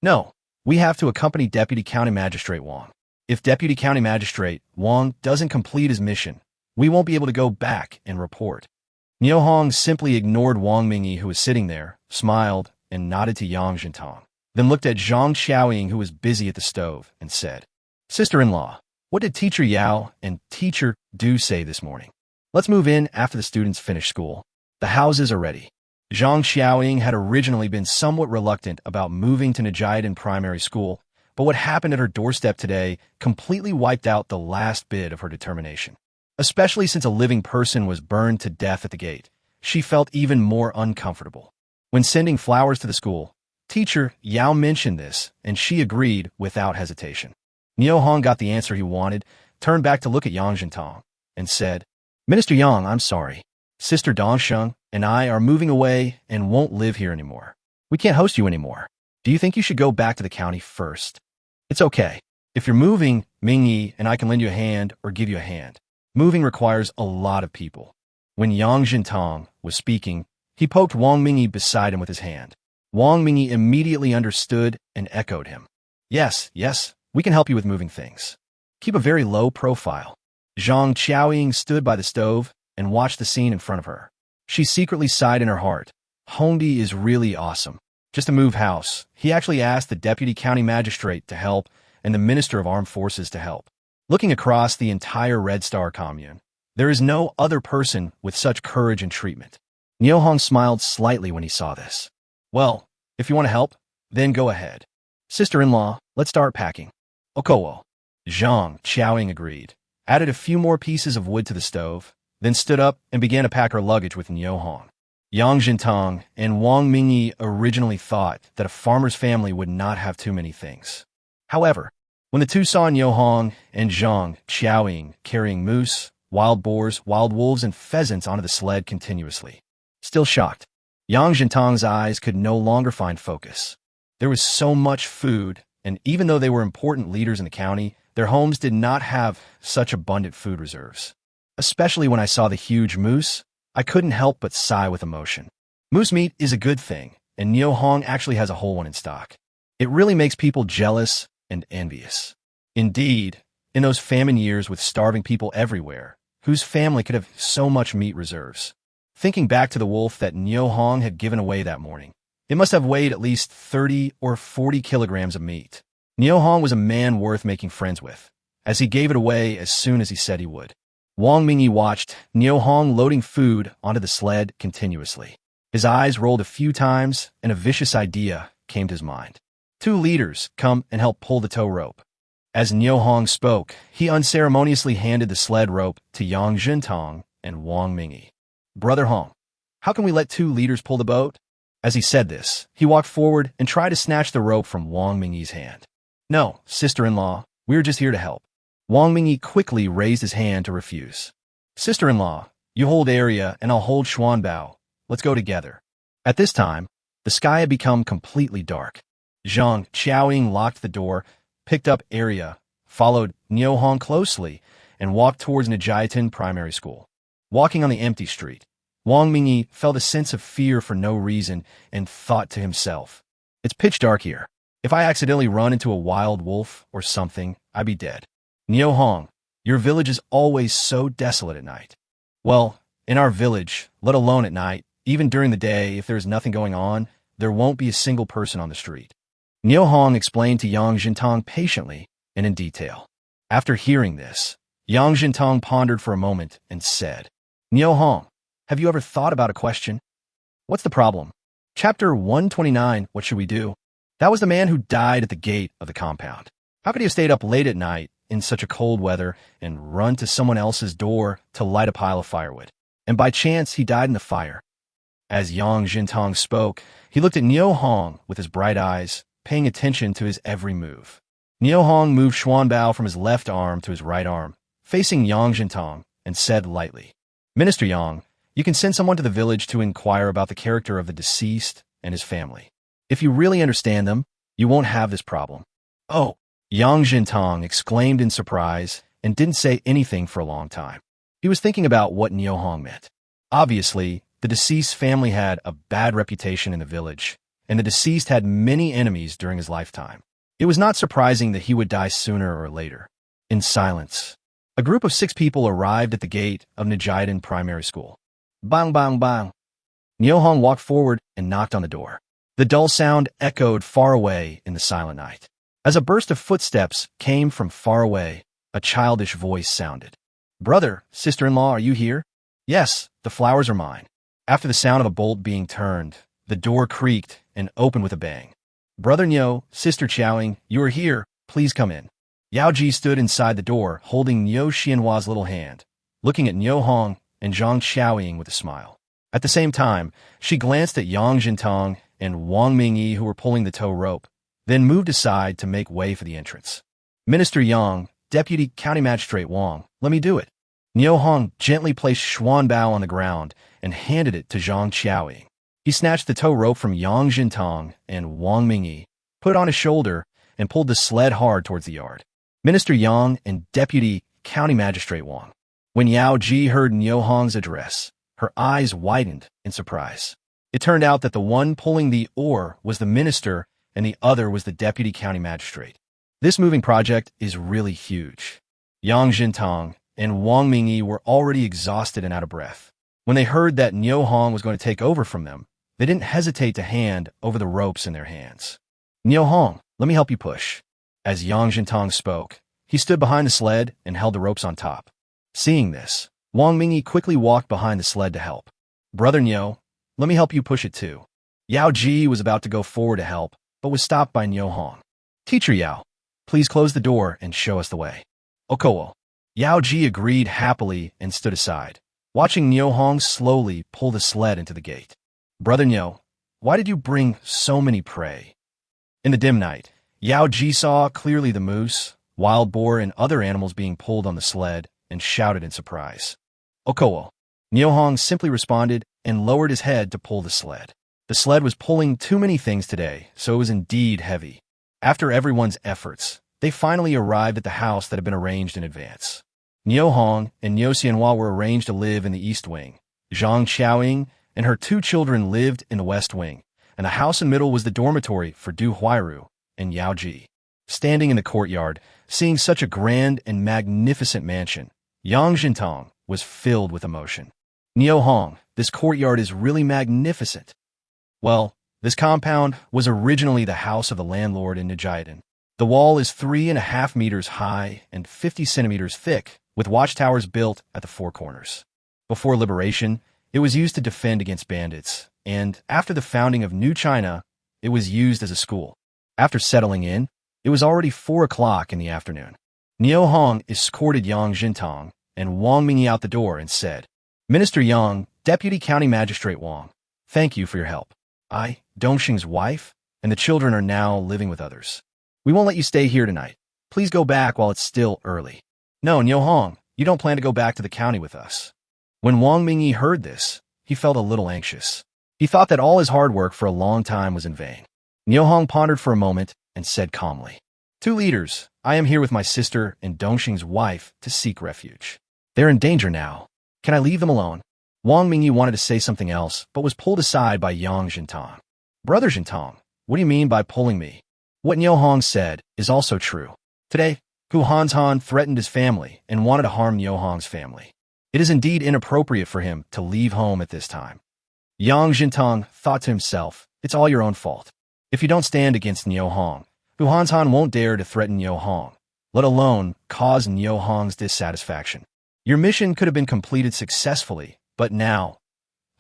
No, we have to accompany Deputy County Magistrate Wang. If Deputy County Magistrate Wang doesn't complete his mission, we won't be able to go back and report. Niu Hong simply ignored Wang Mingyi, who was sitting there, smiled, and nodded to Yang Jintang, then looked at Zhang Qiaoying, who was busy at the stove, and said, Sister-in-law, what did Teacher Yao and Teacher Du say this morning? Let's move in after the students finish school. The houses are ready. Zhang Qiaoying had originally been somewhat reluctant about moving to Najiadan Primary School, but what happened at her doorstep today completely wiped out the last bit of her determination. Especially since a living person was burned to death at the gate, she felt even more uncomfortable. When sending flowers to the school, Teacher Yao mentioned this, and she agreed without hesitation. Niu Hong got the answer he wanted, turned back to look at Yang Jintang, and said, Minister Yang, I'm sorry. Sister Dongsheng and I are moving away and won't live here anymore. We can't host you anymore. Do you think you should go back to the county first? It's okay. If you're moving, Mingyi and I can lend you a hand or give you a hand. Moving requires a lot of people. When Yang Jintang was speaking, he poked Wang Mingyi beside him with his hand. Wang Mingyi immediately understood and echoed him. Yes, we can help you with moving things. Keep a very low profile. Zhang Qiaoying stood by the stove and watched the scene in front of her. She secretly sighed in her heart. Hongdi is really awesome. Just to move house, he actually asked the Deputy County Magistrate to help and the Minister of Armed Forces to help. Looking across the entire Red Star commune, there is no other person with such courage and treatment. Niu Hong smiled slightly when he saw this. Well, if you want to help, then go ahead. Sister-in-law, let's start packing. Okowo. Zhang Qiaoying agreed, added a few more pieces of wood to the stove, then stood up and began to pack her luggage with Niu Hong. Yang Jintang and Wang Mingyi originally thought that a farmer's family would not have too many things. However, when the two saw Niu Hong and Zhang Qiaoying carrying moose, wild boars, wild wolves, and pheasants onto the sled continuously, still shocked, Yang Jintang's eyes could no longer find focus. There was so much food, and even though they were important leaders in the county, their homes did not have such abundant food reserves. Especially when I saw the huge moose, I couldn't help but sigh with emotion. Moose meat is a good thing, and Niu Hong actually has a whole one in stock. It really makes people jealous and envious. Indeed, in those famine years with starving people everywhere, whose family could have so much meat reserves. Thinking back to the wolf that Niu Hong had given away that morning, it must have weighed at least 30 or 40 kilograms of meat. Niu Hong was a man worth making friends with, as he gave it away as soon as he said he would. Wang Mingyi watched Niu Hong loading food onto the sled continuously. His eyes rolled a few times, and a vicious idea came to his mind. Two leaders come and help pull the tow rope. As Niu Hong spoke, he unceremoniously handed the sled rope to Yang Jintong and Wang Mingyi. Brother Hong, how can we let two leaders pull the boat? As he said this, he walked forward and tried to snatch the rope from Wang Mingyi's hand. No, sister-in-law, we are just here to help. Wang Mingyi quickly raised his hand to refuse. Sister-in-law, you hold area and I'll hold Xuanbao. Let's go together. At this time, the sky had become completely dark. Zhang Qiaoying locked the door, picked up area, followed Niu Hong closely, and walked towards Nijiatin Primary School. Walking on the empty street, Wang Mingyi felt a sense of fear for no reason and thought to himself, it's pitch dark here. If I accidentally run into a wild wolf or something, I'd be dead. Niu Hong, your village is always so desolate at night. Well, in our village, let alone at night, even during the day, if there's nothing going on, there won't be a single person on the street. Niu Hong explained to Yang Jintong patiently and in detail. After hearing this, Yang Jintong pondered for a moment and said, Niu Hong, have you ever thought about a question? What's the problem? Chapter 129, what should we do? That was the man who died at the gate of the compound. How could he have stayed up late at night in such a cold weather and run to someone else's door to light a pile of firewood? And by chance, he died in the fire. As Yang Jintong spoke, he looked at Niu Hong with his bright eyes, paying attention to his every move. Niu Hong moved Xuanbao from his left arm to his right arm, facing Yang Jintong, and said lightly, Minister Yang, you can send someone to the village to inquire about the character of the deceased and his family. If you really understand them, you won't have this problem. Oh, Yang Jintong exclaimed in surprise and didn't say anything for a long time. He was thinking about what Niu Hong meant. Obviously, the deceased family had a bad reputation in the village, and the deceased had many enemies during his lifetime. It was not surprising that he would die sooner or later. In silence, a group of 6 people arrived at the gate of Nijiatin Primary School. Bang, bang, bang. Niu Hong walked forward and knocked on the door. The dull sound echoed far away in the silent night. As a burst of footsteps came from far away, a childish voice sounded. Brother, sister-in-law, are you here? Yes, the flowers are mine. After the sound of a bolt being turned, the door creaked and opened with a bang. Brother Niu, Sister Qiaoying, you are here. Please come in. Yao Ji stood inside the door, holding Niu Xianhua's little hand, looking at Niu Hong and Zhang Qiaoying with a smile. At the same time, she glanced at Yang Jintong and Wang Mingyi, who were pulling the tow rope, then moved aside to make way for the entrance. Minister Yang, Deputy County Magistrate Wang, let me do it. Niu Hong gently placed Xuanbao on the ground and handed it to Zhang Qiaoying. He snatched the tow rope from Yang Jintong and Wang Mingyi, put it on his shoulder, and pulled the sled hard towards the yard. Minister Yang and Deputy County Magistrate Wang. When Yao Ji heard Niu Hong's address, her eyes widened in surprise. It turned out that the one pulling the oar was the minister and the other was the Deputy County Magistrate. This moving project is really huge. Yang Jintong and Wang Mingyi were already exhausted and out of breath. When they heard that Niu Hong was going to take over from them, they didn't hesitate to hand over the ropes in their hands. Niu Hong, let me help you push. As Yang Jintong spoke, he stood behind the sled and held the ropes on top. Seeing this, Wang Mingyi quickly walked behind the sled to help. Brother Niu, let me help you push it too. Yao Ji was about to go forward to help, but was stopped by Niu Hong. Teacher Yao, please close the door and show us the way. Okowo. Yao Ji agreed happily and stood aside, watching Niu Hong slowly pull the sled into the gate. Brother Niu, why did you bring so many prey? In the dim night, Yao Ji saw clearly the moose, wild boar, and other animals being pulled on the sled and shouted in surprise. Okowo. Niu Hong simply responded and lowered his head to pull the sled. The sled was pulling too many things today, so it was indeed heavy. After everyone's efforts, they finally arrived at the house that had been arranged in advance. Niu Hong and Niu Xianhua were arranged to live in the east wing. Zhang Qiaoying and her 2 children lived in the west wing, and the house in the middle was the dormitory for Du Huairu and Yao Ji. Standing in the courtyard, seeing such a grand and magnificent mansion, Yang Jintong was filled with emotion. Niu Hong, this courtyard is really magnificent. Well, this compound was originally the house of the landlord in Nijiatin. The wall is 3.5 meters high and 50 centimeters thick, with watchtowers built at the 4 corners. Before liberation, it was used to defend against bandits, and after the founding of New China, it was used as a school. After settling in, It was already 4 o'clock in the afternoon. Niu Hong escorted Yang Jintong and Wang Mingyi out the door and said, Minister Yang, Deputy County Magistrate Wang, thank you for your help. I, Dongxing's wife, and the children are now living with others. We won't let you stay here tonight. Please go back while it's still early. No, Niu Hong, you don't plan to go back to the county with us. When Wang Mingyi heard this, he felt a little anxious. He thought that all his hard work for a long time was in vain. Niu Hong pondered for a moment and said calmly, 2 leaders, I am here with my sister and Dongxing's wife to seek refuge. They're in danger now. Can I leave them alone? Wang Mingyi wanted to say something else, but was pulled aside by Yang Jintong. Brother Jintong, what do you mean by pulling me? What Niu Hong said is also true. Today, Gu Hanshan threatened his family and wanted to harm Niu Hong's family. It is indeed inappropriate for him to leave home at this time. Yang Jintong thought to himself, it's all your own fault. If you don't stand against Niu Hong, Gu Hanshan won't dare to threaten Niu Hong, let alone cause Niu Hong's dissatisfaction. Your mission could have been completed successfully, but now,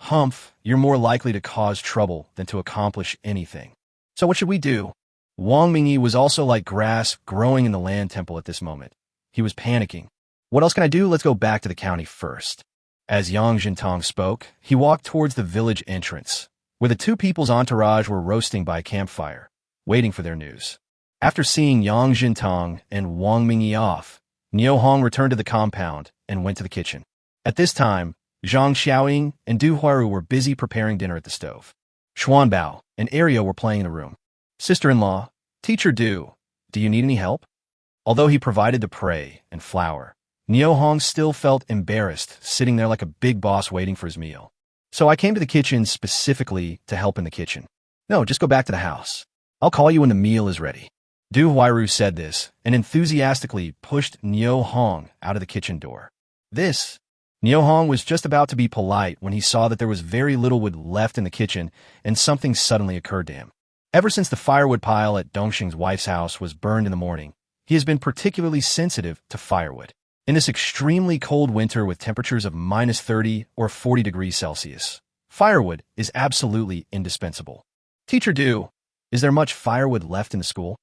humph, you're more likely to cause trouble than to accomplish anything. So what should we do? Wang Mingyi was also like grass growing in the land temple at this moment. He was panicking. What else can I do? Let's go back to the county first. As Yang Jintong spoke, he walked towards the village entrance, where the 2 people's entourage were roasting by a campfire, waiting for their news. After seeing Yang Jintong and Wang Mingyi off, Niu Hong returned to the compound and went to the kitchen. At this time, Zhang Xiaoying and Du Huaru were busy preparing dinner at the stove. Xuanbao and Aria were playing in the room. Sister-in-law, Teacher Du, do you need any help? Although he provided the prey and flour, Niu Hong still felt embarrassed, sitting there like a big boss waiting for his meal. So I came to the kitchen specifically to help in the kitchen. No, just go back to the house. I'll call you when the meal is ready. Du Huaru said this and enthusiastically pushed Niu Hong out of the kitchen door. Niu Hong was just about to be polite when he saw that there was very little wood left in the kitchen, and something suddenly occurred to him. Ever since the firewood pile at Dongxing's wife's house was burned in the morning, he has been particularly sensitive to firewood. In this extremely cold winter with temperatures of -30 or 40 degrees Celsius, firewood is absolutely indispensable. Teacher Du, is there much firewood left in the school?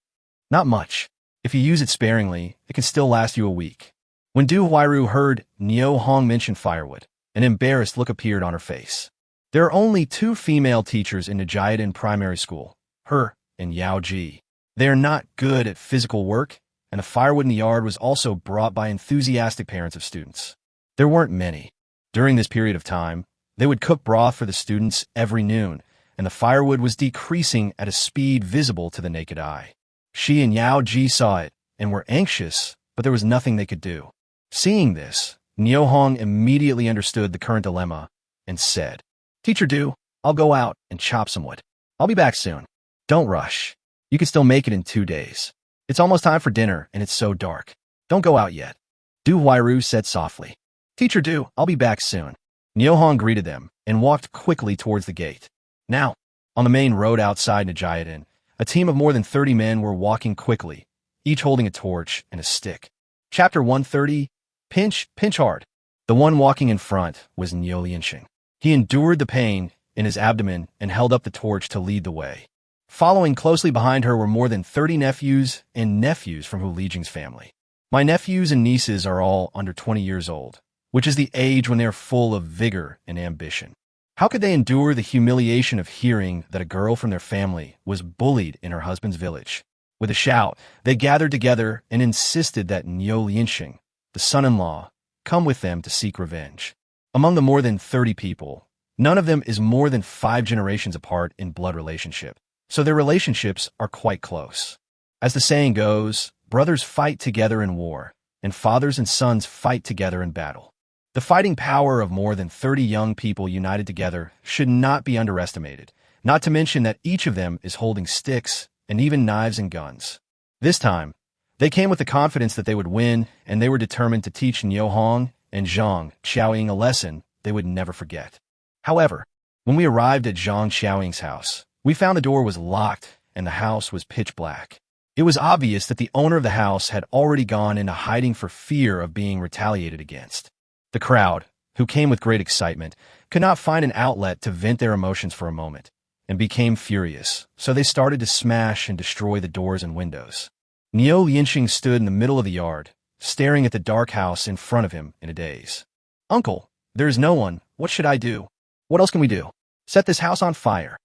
Not much. If you use it sparingly, it can still last you a week. When Du Huaru heard Niu Hong mention firewood, an embarrassed look appeared on her face. There are only 2 female teachers in Jiadan Primary School, her and Yao Ji. They are not good at physical work, and the firewood in the yard was also brought by enthusiastic parents of students. There weren't many. During this period of time, they would cook broth for the students every noon, and the firewood was decreasing at a speed visible to the naked eye. She and Yao Ji saw it and were anxious, but there was nothing they could do. Seeing this, Niu Hong immediately understood the current dilemma and said, Teacher Du, I'll go out and chop some wood. I'll be back soon. Don't rush. You can still make it in 2 days. It's almost time for dinner and it's so dark. Don't go out yet. Du Huaru said softly. Teacher Du, I'll be back soon. Niu Hong greeted them and walked quickly towards the gate. Now, on the main road outside Jiadan, a team of more than 30 men were walking quickly, each holding a torch and a stick. Chapter 130, Pinch Hard. The one walking in front was Niu Lianxing. He endured the pain in his abdomen and held up the torch to lead the way. Following closely behind her were more than 30 nephews and nephews from Hu Lijing's family. My nephews and nieces are all under 20 years old, which is the age when they are full of vigor and ambition. How could they endure the humiliation of hearing that a girl from their family was bullied in her husband's village? With a shout, they gathered together and insisted that Niu Lianxing, the son-in-law, come with them to seek revenge. Among the more than 30 people, none of them is more than 5 generations apart in blood relationship, so their relationships are quite close. As the saying goes, brothers fight together in war, and fathers and sons fight together in battle. The fighting power of more than 30 young people united together should not be underestimated, not to mention that each of them is holding sticks and even knives and guns. This time, they came with the confidence that they would win, and they were determined to teach Niu Hong and Zhang Xiaoying a lesson they would never forget. However, when we arrived at Zhang Xiaoying's house, we found the door was locked and the house was pitch black. It was obvious that the owner of the house had already gone into hiding for fear of being retaliated against. The crowd, who came with great excitement, could not find an outlet to vent their emotions for a moment, and became furious, so they started to smash and destroy the doors and windows. Niu Lianxing stood in the middle of the yard, staring at the dark house in front of him in a daze. Uncle, there is no one. What should I do? What else can we do? Set this house on fire.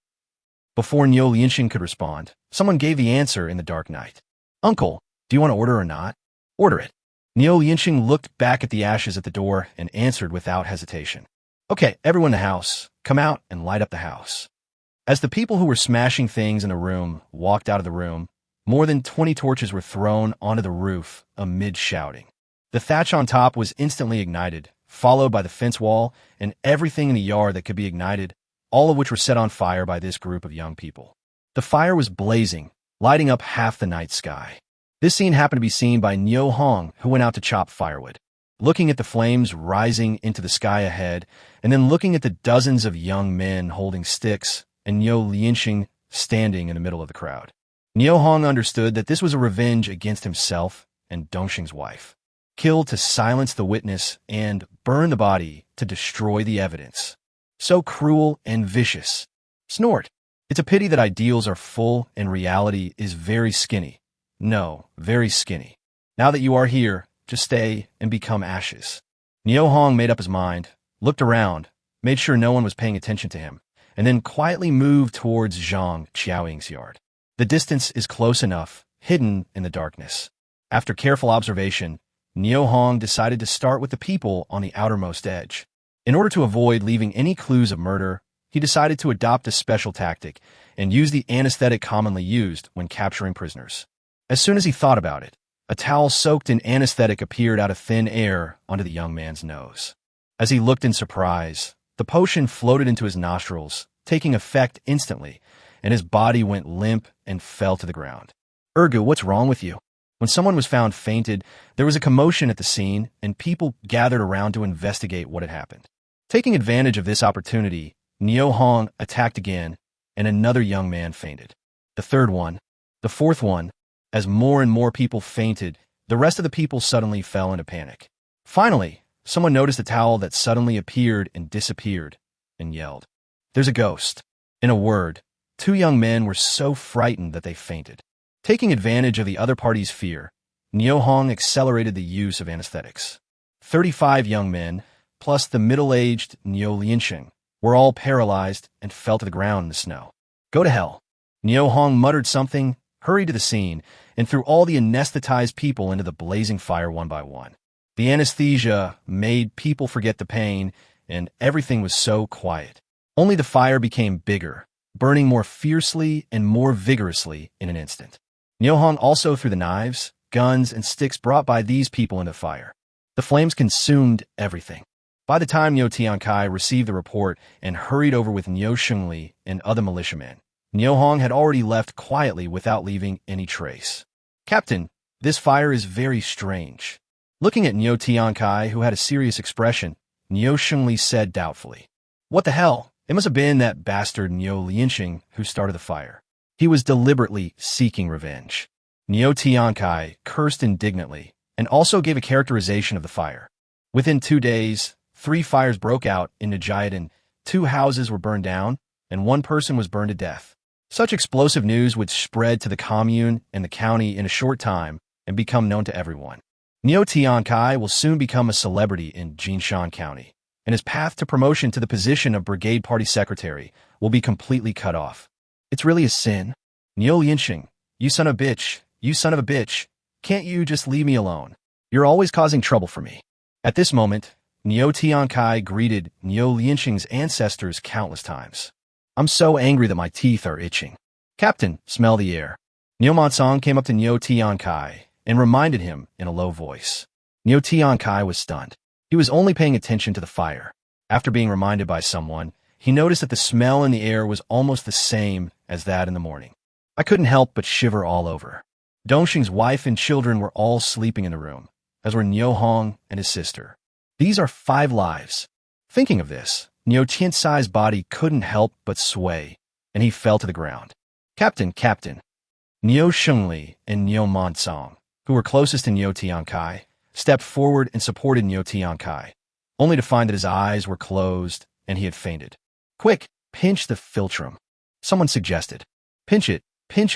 Before Niu Lianxing could respond, someone gave the answer in the dark night. Uncle, do you want to order or not? Order it. Niu Lianxing looked back at the ashes at the door and answered without hesitation. Okay, everyone in the house, come out and light up the house. As the people who were smashing things in the room walked out of the room, more than 20 torches were thrown onto the roof amid shouting. The thatch on top was instantly ignited, followed by the fence wall and everything in the yard that could be ignited, all of which were set on fire by this group of young people. The fire was blazing, lighting up half the night sky. This scene happened to be seen by Niu Hong, who went out to chop firewood. Looking at the flames rising into the sky ahead, and then looking at the dozens of young men holding sticks, and Niu Lianxing standing in the middle of the crowd. Niu Hong understood that this was a revenge against himself and Dongxing's wife. Kill to silence the witness and burn the body to destroy the evidence. So cruel and vicious. Snort. It's a pity that ideals are full and reality is very skinny. No, very skinny. Now that you are here, just stay and become ashes. Niu Hong made up his mind, looked around, made sure no one was paying attention to him, and then quietly moved towards Zhang Qiaoying's yard. The distance is close enough, hidden in the darkness. After careful observation, Niu Hong decided to start with the people on the outermost edge. In order to avoid leaving any clues of murder, he decided to adopt a special tactic and use the anesthetic commonly used when capturing prisoners. As soon as he thought about it, a towel soaked in anesthetic appeared out of thin air onto the young man's nose. As he looked in surprise, the potion floated into his nostrils, taking effect instantly, and his body went limp and fell to the ground. Ergu, what's wrong with you? When someone was found fainted, there was a commotion at the scene, and people gathered around to investigate what had happened. Taking advantage of this opportunity, Niu Hong attacked again, and another young man fainted. The third one, the fourth one. As more and more people fainted, the rest of the people suddenly fell into panic. Finally, someone noticed a towel that suddenly appeared and disappeared, and yelled, "There's a ghost." In a word, two young men were so frightened that they fainted. Taking advantage of the other party's fear, Niu Hong accelerated the use of anesthetics. 35 young men, plus the middle-aged Niu Lianxing, were all paralyzed and fell to the ground in the snow. Go to hell. Niu Hong muttered something, hurried to the scene, and threw all the anesthetized people into the blazing fire one by one. The anesthesia made people forget the pain, and everything was so quiet. Only the fire became bigger, burning more fiercely and more vigorously in an instant. Niu Hong also threw the knives, guns, and sticks brought by these people into the fire. The flames consumed everything. By the time Niu Tiankai received the report and hurried over with Niu Shengli and other militiamen, Niu Hong had already left quietly without leaving any trace. Captain, this fire is very strange. Looking at Niu Tiankai, who had a serious expression, Niu Shengli said doubtfully, "What the hell? It must have been that bastard Niu Lianxing who started the fire. He was deliberately seeking revenge." Niu Tiankai cursed indignantly and also gave a characterization of the fire. Within 2 days, 3 fires broke out in Najiadan, 2 houses were burned down, and 1 person was burned to death. Such explosive news would spread to the commune and the county in a short time and become known to everyone. Niu Tiankai will soon become a celebrity in Jinshan County, and his path to promotion to the position of brigade party secretary will be completely cut off. It's really a sin. Niu Lianxing, you son of a bitch, you son of a bitch, can't you just leave me alone? You're always causing trouble for me. At this moment, Niu Tiankai greeted Niu Lianxing's ancestors countless times. I'm so angry that my teeth are itching. Captain, smell the air. Niu Mansong came up to Niu Tiankai and reminded him in a low voice. Niu Tiankai was stunned. He was only paying attention to the fire. After being reminded by someone, he noticed that the smell in the air was almost the same as that in the morning. I couldn't help but shiver all over. Dongxing's wife and children were all sleeping in the room, as were Niu Hong and his sister. These are 5 lives. Thinking of this, Niu Tiansai's body couldn't help but sway, and he fell to the ground. Captain, Captain. Niu Shengli and Niu Mansong, who were closest to Niu Tiankai, stepped forward and supported Niu Tiankai, only to find that his eyes were closed and he had fainted. Quick, pinch the philtrum. Someone suggested. Pinch it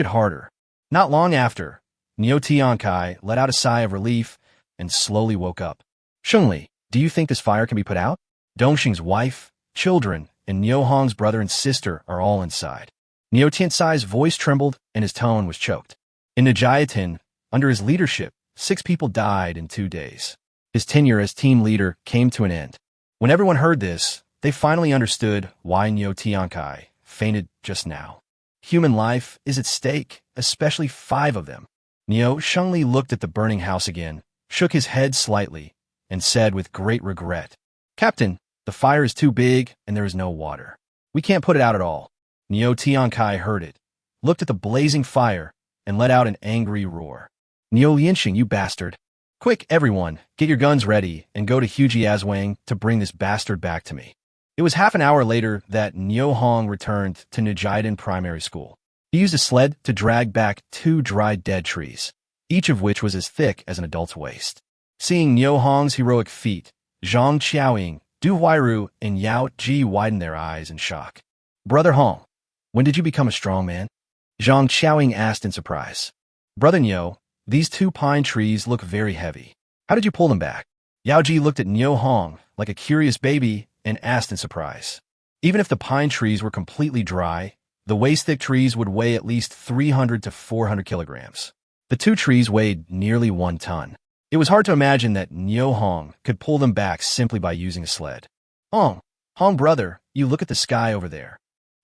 harder. Not long after, Niu Tiankai let out a sigh of relief and slowly woke up. Shengli, do you think this fire can be put out? Dongxing's wife, children, and Niu Hong's brother and sister are all inside. Niu Tiansai's voice trembled and his tone was choked. In Nijiatin, under his leadership, 6 people died in 2 days. His tenure as team leader came to an end. When everyone heard this, they finally understood why Niu Tiankai fainted just now. Human life is at stake, especially 5 of them. Niu Shengli looked at the burning house again, shook his head slightly, and said with great regret, Captain, the fire is too big and there is no water. We can't put it out at all. Niu Tiankai heard it, looked at the blazing fire, and let out an angry roar. Niu Lianxing, you bastard. Quick, everyone, get your guns ready and go to Hujiazwang to bring this bastard back to me. It was half an hour later that Niu Hong returned to Nijiadan Primary School. He used a sled to drag back 2 dried dead trees, each of which was as thick as an adult's waist. Seeing Niu Hong's heroic feat, Zhang Qiaoying, Du Huairu, and Yao Ji widened their eyes in shock. Brother Hong, when did you become a strong man? Zhang Qiaoying asked in surprise. Brother Niu, these 2 pine trees look very heavy. How did you pull them back? Yao Ji looked at Niu Hong like a curious baby and asked in surprise. Even if the pine trees were completely dry, the waist-thick trees would weigh at least 300 to 400 kilograms. The 2 trees weighed nearly 1 ton. It was hard to imagine that Niu Hong could pull them back simply by using a sled. Hong brother, you look at the sky over there.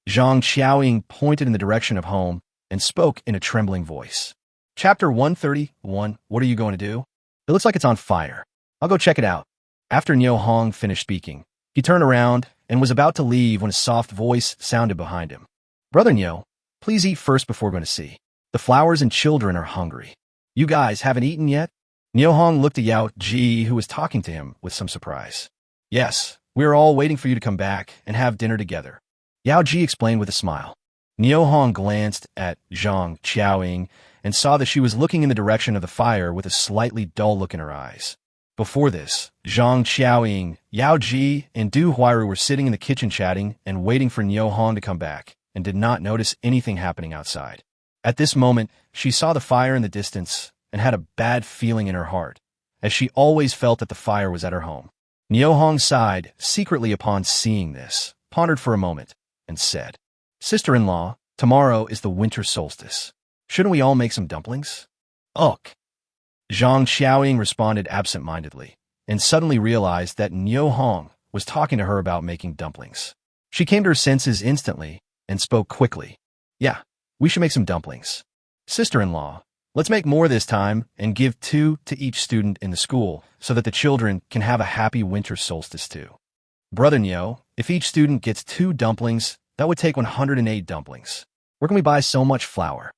Zhang Qiaoying pointed in the direction of home and spoke in a trembling voice. Chapter 131, what are you going to do? It looks like it's on fire. I'll go check it out. After Niu Hong finished speaking, he turned around and was about to leave when a soft voice sounded behind him. Brother Niu, please eat first before going to see. The flowers and children are hungry. You guys haven't eaten yet? Niu Hong looked at Yao Ji, who was talking to him, with some surprise. Yes, we are all waiting for you to come back and have dinner together. Yao Ji explained with a smile. Niu Hong glanced at Zhang Qiaoying and saw that she was looking in the direction of the fire with a slightly dull look in her eyes. Before this, Zhang Qiaoying, Yao Ji, and Du Huairu were sitting in the kitchen chatting and waiting for Niu Hong to come back, and did not notice anything happening outside. At this moment, she saw the fire in the distance and had a bad feeling in her heart, as she always felt that the fire was at her home. Niu Hong sighed secretly upon seeing this, pondered for a moment, and said, Sister-in-law, tomorrow is the winter solstice. Shouldn't we all make some dumplings? Ugh. Zhang Qiaoying responded absent-mindedly, and suddenly realized that Niu Hong was talking to her about making dumplings. She came to her senses instantly and spoke quickly. Yeah, we should make some dumplings. Sister-in-law, let's make more this time and give 2 to each student in the school so that the children can have a happy winter solstice too. Brother Niu, if each student gets 2 dumplings, that would take 108 dumplings. Where can we buy so much flour?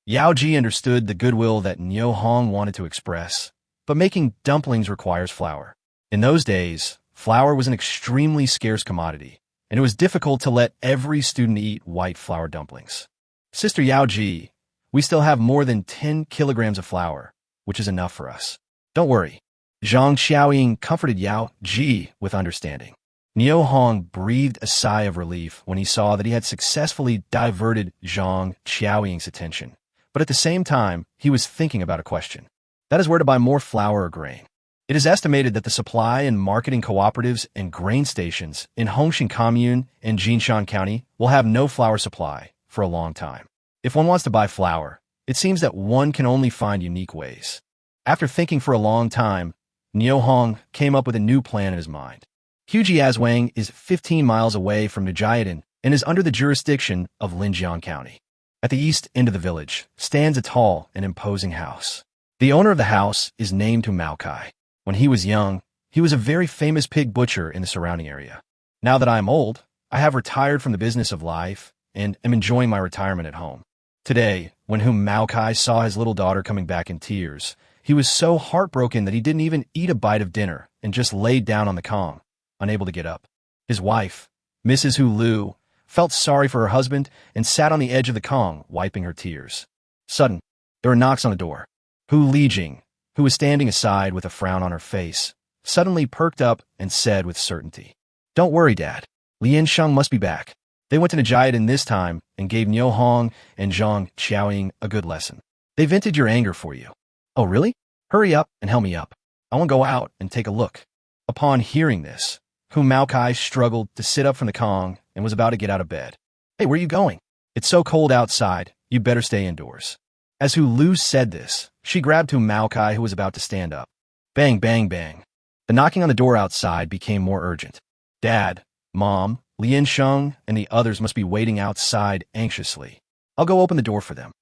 Yao Ji understood the goodwill that Niu Hong wanted to express, but making dumplings requires flour. In those days, flour was an extremely scarce commodity, and it was difficult to let every student eat white flour dumplings. Sister Yao Ji, we still have more than 10 kilograms of flour, which is enough for us. Don't worry. Zhang Qiaoying comforted Yao Ji with understanding. Niu Hong breathed a sigh of relief when he saw that he had successfully diverted Zhang Qiaoying's attention. But at the same time, he was thinking about a question. That is where to buy more flour or grain. It is estimated that the supply and marketing cooperatives and grain stations in Hongxing Commune and Jinshan County will have no flour supply for a long time. If one wants to buy flour, it seems that one can only find unique ways. After thinking for a long time, Niu Hong came up with a new plan in his mind. Hujiazwang is 15 miles away from Nijiadan and is under the jurisdiction of Linjiang County. At the east end of the village stands a tall and imposing house. The owner of the house is named Mao Kai. When he was young, he was a very famous pig butcher in the surrounding area. Now that I am old, I have retired from the business of life and am enjoying my retirement at home. Today, when Mao Kai saw his little daughter coming back in tears, he was so heartbroken that he didn't even eat a bite of dinner and just laid down on the kong, unable to get up. His wife, Mrs. Hu Lu, felt sorry for her husband and sat on the edge of the kong, wiping her tears. Sudden, there were knocks on the door. Hu Lijing, who was standing aside with a frown on her face, suddenly perked up and said with certainty, Don't worry, Dad. Lian Sheng must be back. They went to Nijiadan this time and gave Niu Hong and Zhang Qiaoying a good lesson. They vented your anger for you. Oh, really? Hurry up and help me up. I want to go out and take a look. Upon hearing this, Hu Maokai struggled to sit up from the Kong and was about to get out of bed. Hey, where are you going? It's so cold outside, you better stay indoors. As Hu Lu said this, she grabbed Hu Maokai, who was about to stand up. Bang, bang, bang. The knocking on the door outside became more urgent. Dad, Mom, Lien Sheng, and the others must be waiting outside anxiously. I'll go open the door for them.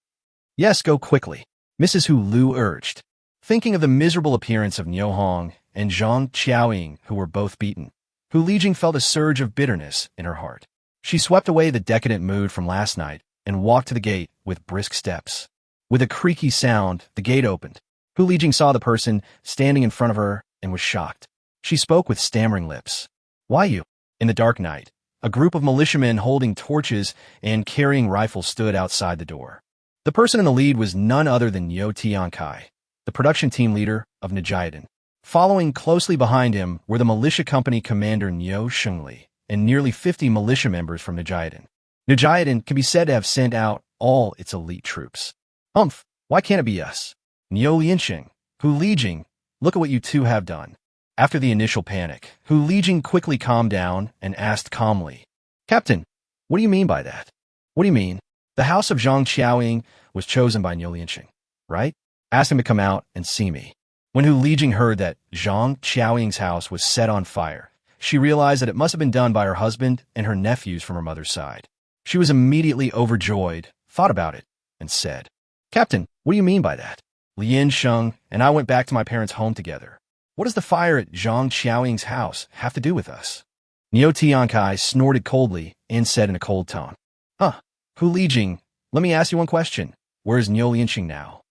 Yes, go quickly, Mrs. Hu Lu urged. Thinking of the miserable appearance of Niu Hong and Zhang Qiaoying, who were both beaten, Hu Lijing felt a surge of bitterness in her heart. She swept away the decadent mood from last night and walked to the gate with brisk steps. With a creaky sound, the gate opened. Hu Lijing saw the person standing in front of her and was shocked. She spoke with stammering lips. Why you? In the dark night, a group of militiamen holding torches and carrying rifles stood outside the door. The person in the lead was none other than Niu Tiankai, the production team leader of Nijiadan. Following closely behind him were the militia company commander Niu Shengli and nearly 50 militia members from Nijiadan. Nijiadan can be said to have sent out all its elite troops. Why can't it be us? Niu Lianxing, Hu Lijing, look at what you two have done. After the initial panic, Hu Lijing quickly calmed down and asked calmly, Captain, what do you mean by that? What do you mean? The house of Zhang Qiaoying was chosen by Niu Lianxing, right? Ask him to come out and see me. When Hu Lijing heard that Zhang Qiaoying's house was set on fire, she realized that it must have been done by her husband and her nephews from her mother's side. She was immediately overjoyed, thought about it, and said, Captain, what do you mean by that? Lien Sheng and I went back to my parents' home together. What does the fire at Zhang Qiaoying's house have to do with us? Niu Tiankai snorted coldly and said in a cold tone, Hu Lijing, let me ask you one question. Where is Niu Lianxing now?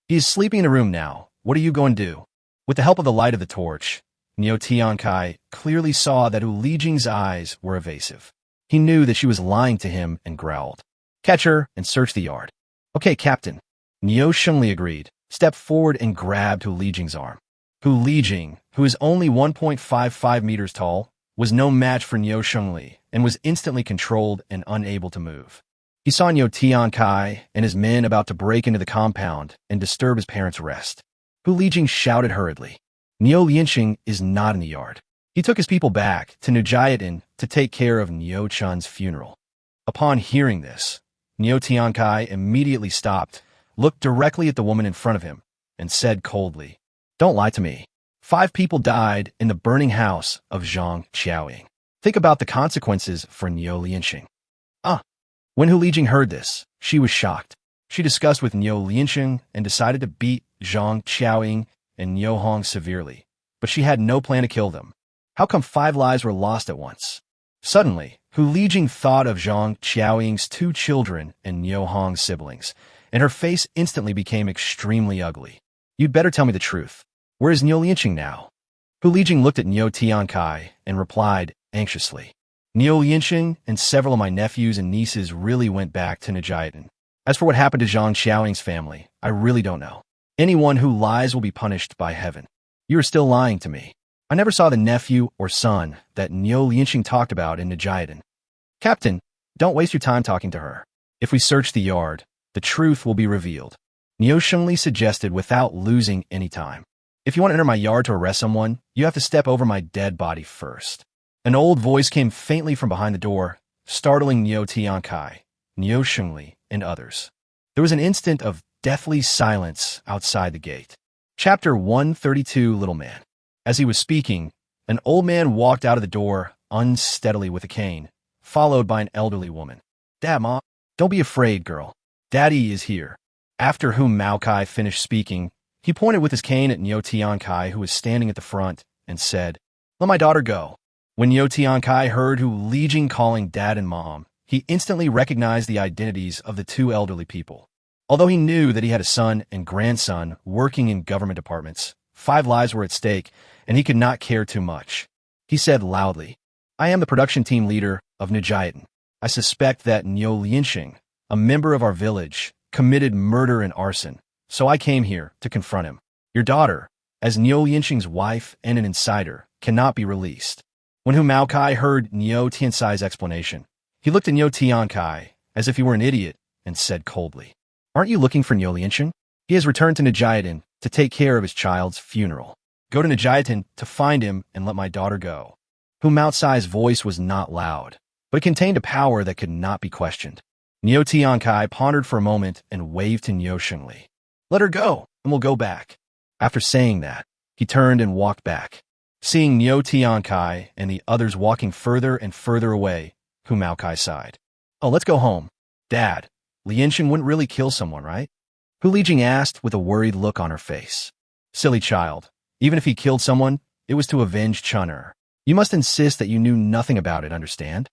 He is sleeping in a room now. What are you going to do? With the help of the light of the torch, Niu Tiankai clearly saw that Hu Lijing's eyes were evasive. He knew that she was lying to him and growled, Catch her and search the yard. Okay, Captain. Niu Shengli agreed, stepped forward and grabbed Hu Lijing's arm. Hu Lijing, who is only 1.55 meters tall, was no match for Niu Shengli and was instantly controlled and unable to move. He saw Niu Tiankai and his men about to break into the compound and disturb his parents' rest. Hu Lijing shouted hurriedly, Niu Lianxing is not in the yard. He took his people back to Nijiadan to take care of Niu Chun's funeral. Upon hearing this, Niu Tiankai immediately stopped, looked directly at the woman in front of him, and said coldly, Don't lie to me. 5 people died in the burning house of Zhang Qiaoying. Think about the consequences for Niu Lianxing. When Hu Lijing heard this, she was shocked. She discussed with Niu Lianxing and decided to beat Zhang Qiaoying and Niu Hong severely, but she had no plan to kill them. How come 5 lives were lost at once? Suddenly, Hu Lijing thought of Zhang Qiaoying's 2 children and Niu Hong's siblings, and her face instantly became extremely ugly. You'd better tell me the truth. Where is Niu Lianxing now? Hu Lijing looked at Niu Tiankai and replied anxiously, Niu Lianxing and several of my nephews and nieces really went back to Nijiadan. As for what happened to Zhang Qiaoying's family, I really don't know. Anyone who lies will be punished by heaven. You are still lying to me. I never saw the nephew or son that Niu Lianxing talked about in Nijiadan. Captain, don't waste your time talking to her. If we search the yard, the truth will be revealed. Niu Shengli suggested without losing any time. If you want to enter my yard to arrest someone, you have to step over my dead body first. An old voice came faintly from behind the door, startling Niu Tiankai, Niu Shengli, and others. There was an instant of deathly silence outside the gate. Chapter 132, Little Man. As he was speaking, an old man walked out of the door unsteadily with a cane, followed by an elderly woman. Dad, Mom, don't be afraid, girl. Daddy is here. After whom Maokai finished speaking, he pointed with his cane at Niu Tiankai, who was standing at the front, and said, Let my daughter go. When Niu Tiankai heard Hu Lijing calling Dad and Mom, he instantly recognized the identities of the 2 elderly people. Although he knew that he had a son and grandson working in government departments, 5 lives were at stake, and he could not care too much. He said loudly, I am the production team leader of Nijiadan. I suspect that Niu Lianxing, a member of our village, committed murder and arson, so I came here to confront him. Your daughter, as Niu Lianxing's wife and an insider, cannot be released. When Hu Maokai heard Niu Tiansai's explanation, he looked at Niu Tiankai as if he were an idiot and said coldly, Aren't you looking for Niu Lianxing? He has returned to Nijiatin to take care of his child's funeral. Go to Nijiatin to find him and let my daughter go. Hu Maocai's voice was not loud, but it contained a power that could not be questioned. Niu Tiankai pondered for a moment and waved to Niu Shengli. Let her go, and we'll go back. After saying that, he turned and walked back. Seeing Niu Tiankai and the others walking further and further away, Hu Maocai sighed. Oh, let's go home. Dad, Li Yanxing wouldn't really kill someone, right? Hu Lijing asked with a worried look on her face. Silly child. Even if he killed someone, it was to avenge Chun'er. You must insist that you knew nothing about it, understand?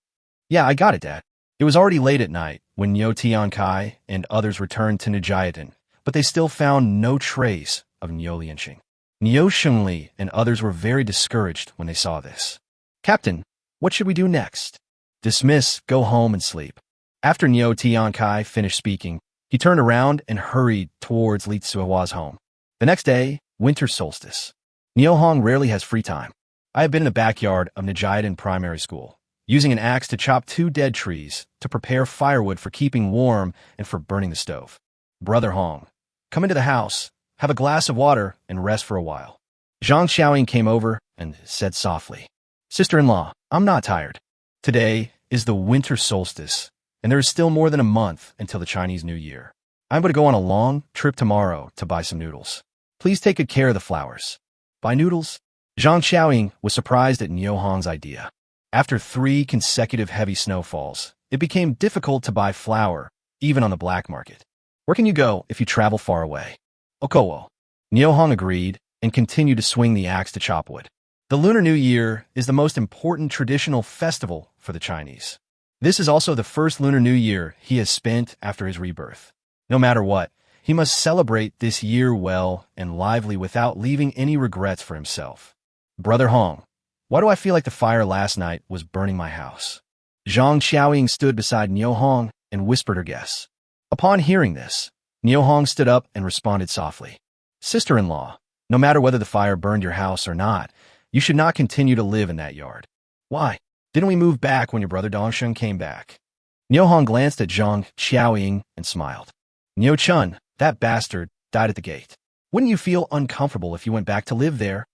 Yeah, I got it, Dad. It was already late at night when Niu Tiankai and others returned to Nijiatin, but they still found no trace of Niu Lianxing. Niu Shengli and others were very discouraged when they saw this. Captain, what should we do next? Dismiss, go home and sleep. After Niu Tiankai finished speaking, he turned around and hurried towards Li Tsuhua's home. The next day, winter solstice. Niu Hong rarely has free time. I have been in the backyard of Nijiatin Primary School, using an axe to chop 2 dead trees to prepare firewood for keeping warm and for burning the stove. Brother Hong, come into the house, have a glass of water, and rest for a while. Zhang Xiaoying came over and said softly, Sister-in-law, I'm not tired. Today is the winter solstice, and there is still more than a month until the Chinese New Year. I'm going to go on a long trip tomorrow to buy some noodles. Please take good care of the flowers. Buy noodles? Zhang Xiaoying was surprised at Niu Hong's idea. After 3 consecutive heavy snowfalls, it became difficult to buy flour, even on the black market. Where can you go if you travel far away? Okowo. Niu Hong agreed and continued to swing the axe to chop wood. The Lunar New Year is the most important traditional festival for the Chinese. This is also the first Lunar New Year he has spent after his rebirth. No matter what, he must celebrate this year well and lively without leaving any regrets for himself. Brother Hong, why do I feel like the fire last night was burning my house? Zhang Xiaoying stood beside Niu Hong and whispered her guess. Upon hearing this, Niu Hong stood up and responded softly. Sister-in-law, no matter whether the fire burned your house or not, you should not continue to live in that yard. Why? Didn't we move back when your brother Dongsheng came back? Niu Hong glanced at Zhang Xiaoying and smiled. Niu Chun, that bastard, died at the gate. Wouldn't you feel uncomfortable if you went back to live there?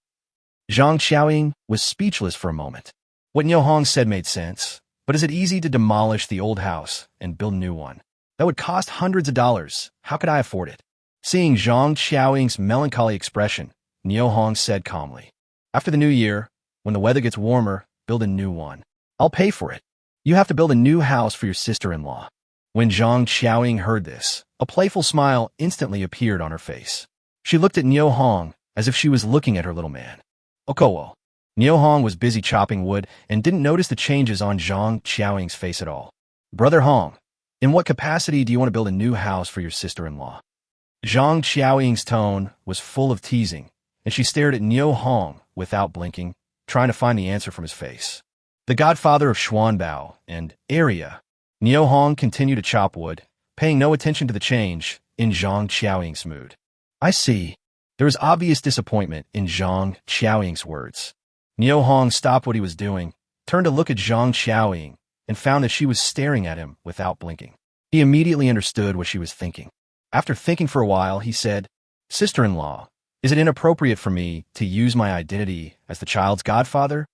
Zhang Xiaoying was speechless for a moment. What Niu Hong said made sense, but is it easy to demolish the old house and build a new one? That would cost hundreds of dollars. How could I afford it? Seeing Zhang Xiaoying's melancholy expression, Niu Hong said calmly, After the new year, when the weather gets warmer, build a new one. I'll pay for it. You have to build a new house for your sister-in-law. When Zhang Xiaoying heard this, a playful smile instantly appeared on her face. She looked at Niu Hong as if she was looking at her little man. Okowo. Niu Hong was busy chopping wood and didn't notice the changes on Zhang Xiaoying's face at all. Brother Hong, in what capacity do you want to build a new house for your sister-in-law? Zhang Xiaoying's tone was full of teasing, and she stared at Niu Hong without blinking, trying to find the answer from his face. The godfather of Xuanbao and area, Niu Hong continued to chop wood, paying no attention to the change in Zhang Xiaoying's mood. I see. There was obvious disappointment in Zhang Xiaoying's words. Niu Hong stopped what he was doing, turned to look at Zhang Xiaoying, and found that she was staring at him without blinking. He immediately understood what she was thinking. After thinking for a while, he said, Sister-in-law, is it inappropriate for me to use my identity as the child's godfather?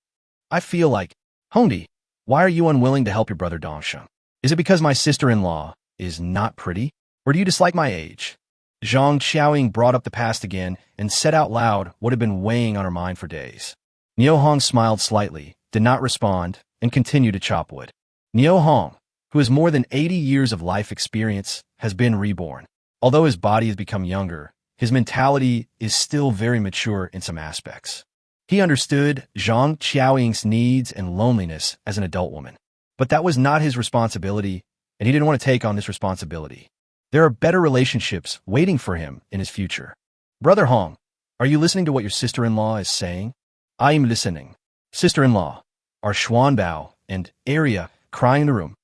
I feel like, Hongdi, why are you unwilling to help your brother Dongsheng? Is it because my sister-in-law is not pretty? Or do you dislike my age? Zhang Xiaoying brought up the past again and said out loud what had been weighing on her mind for days. Niu Hong smiled slightly, did not respond, and continued to chop wood. Niu Hong, who has more than 80 years of life experience, has been reborn. Although his body has become younger, his mentality is still very mature in some aspects. He understood Zhang Xiaoying's needs and loneliness as an adult woman. But that was not his responsibility, and he didn't want to take on this responsibility. There are better relationships waiting for him in his future. Brother Hong, are you listening to what your sister-in-law is saying? I am listening. Sister-in-law, are Xuanbao and area crying in the room?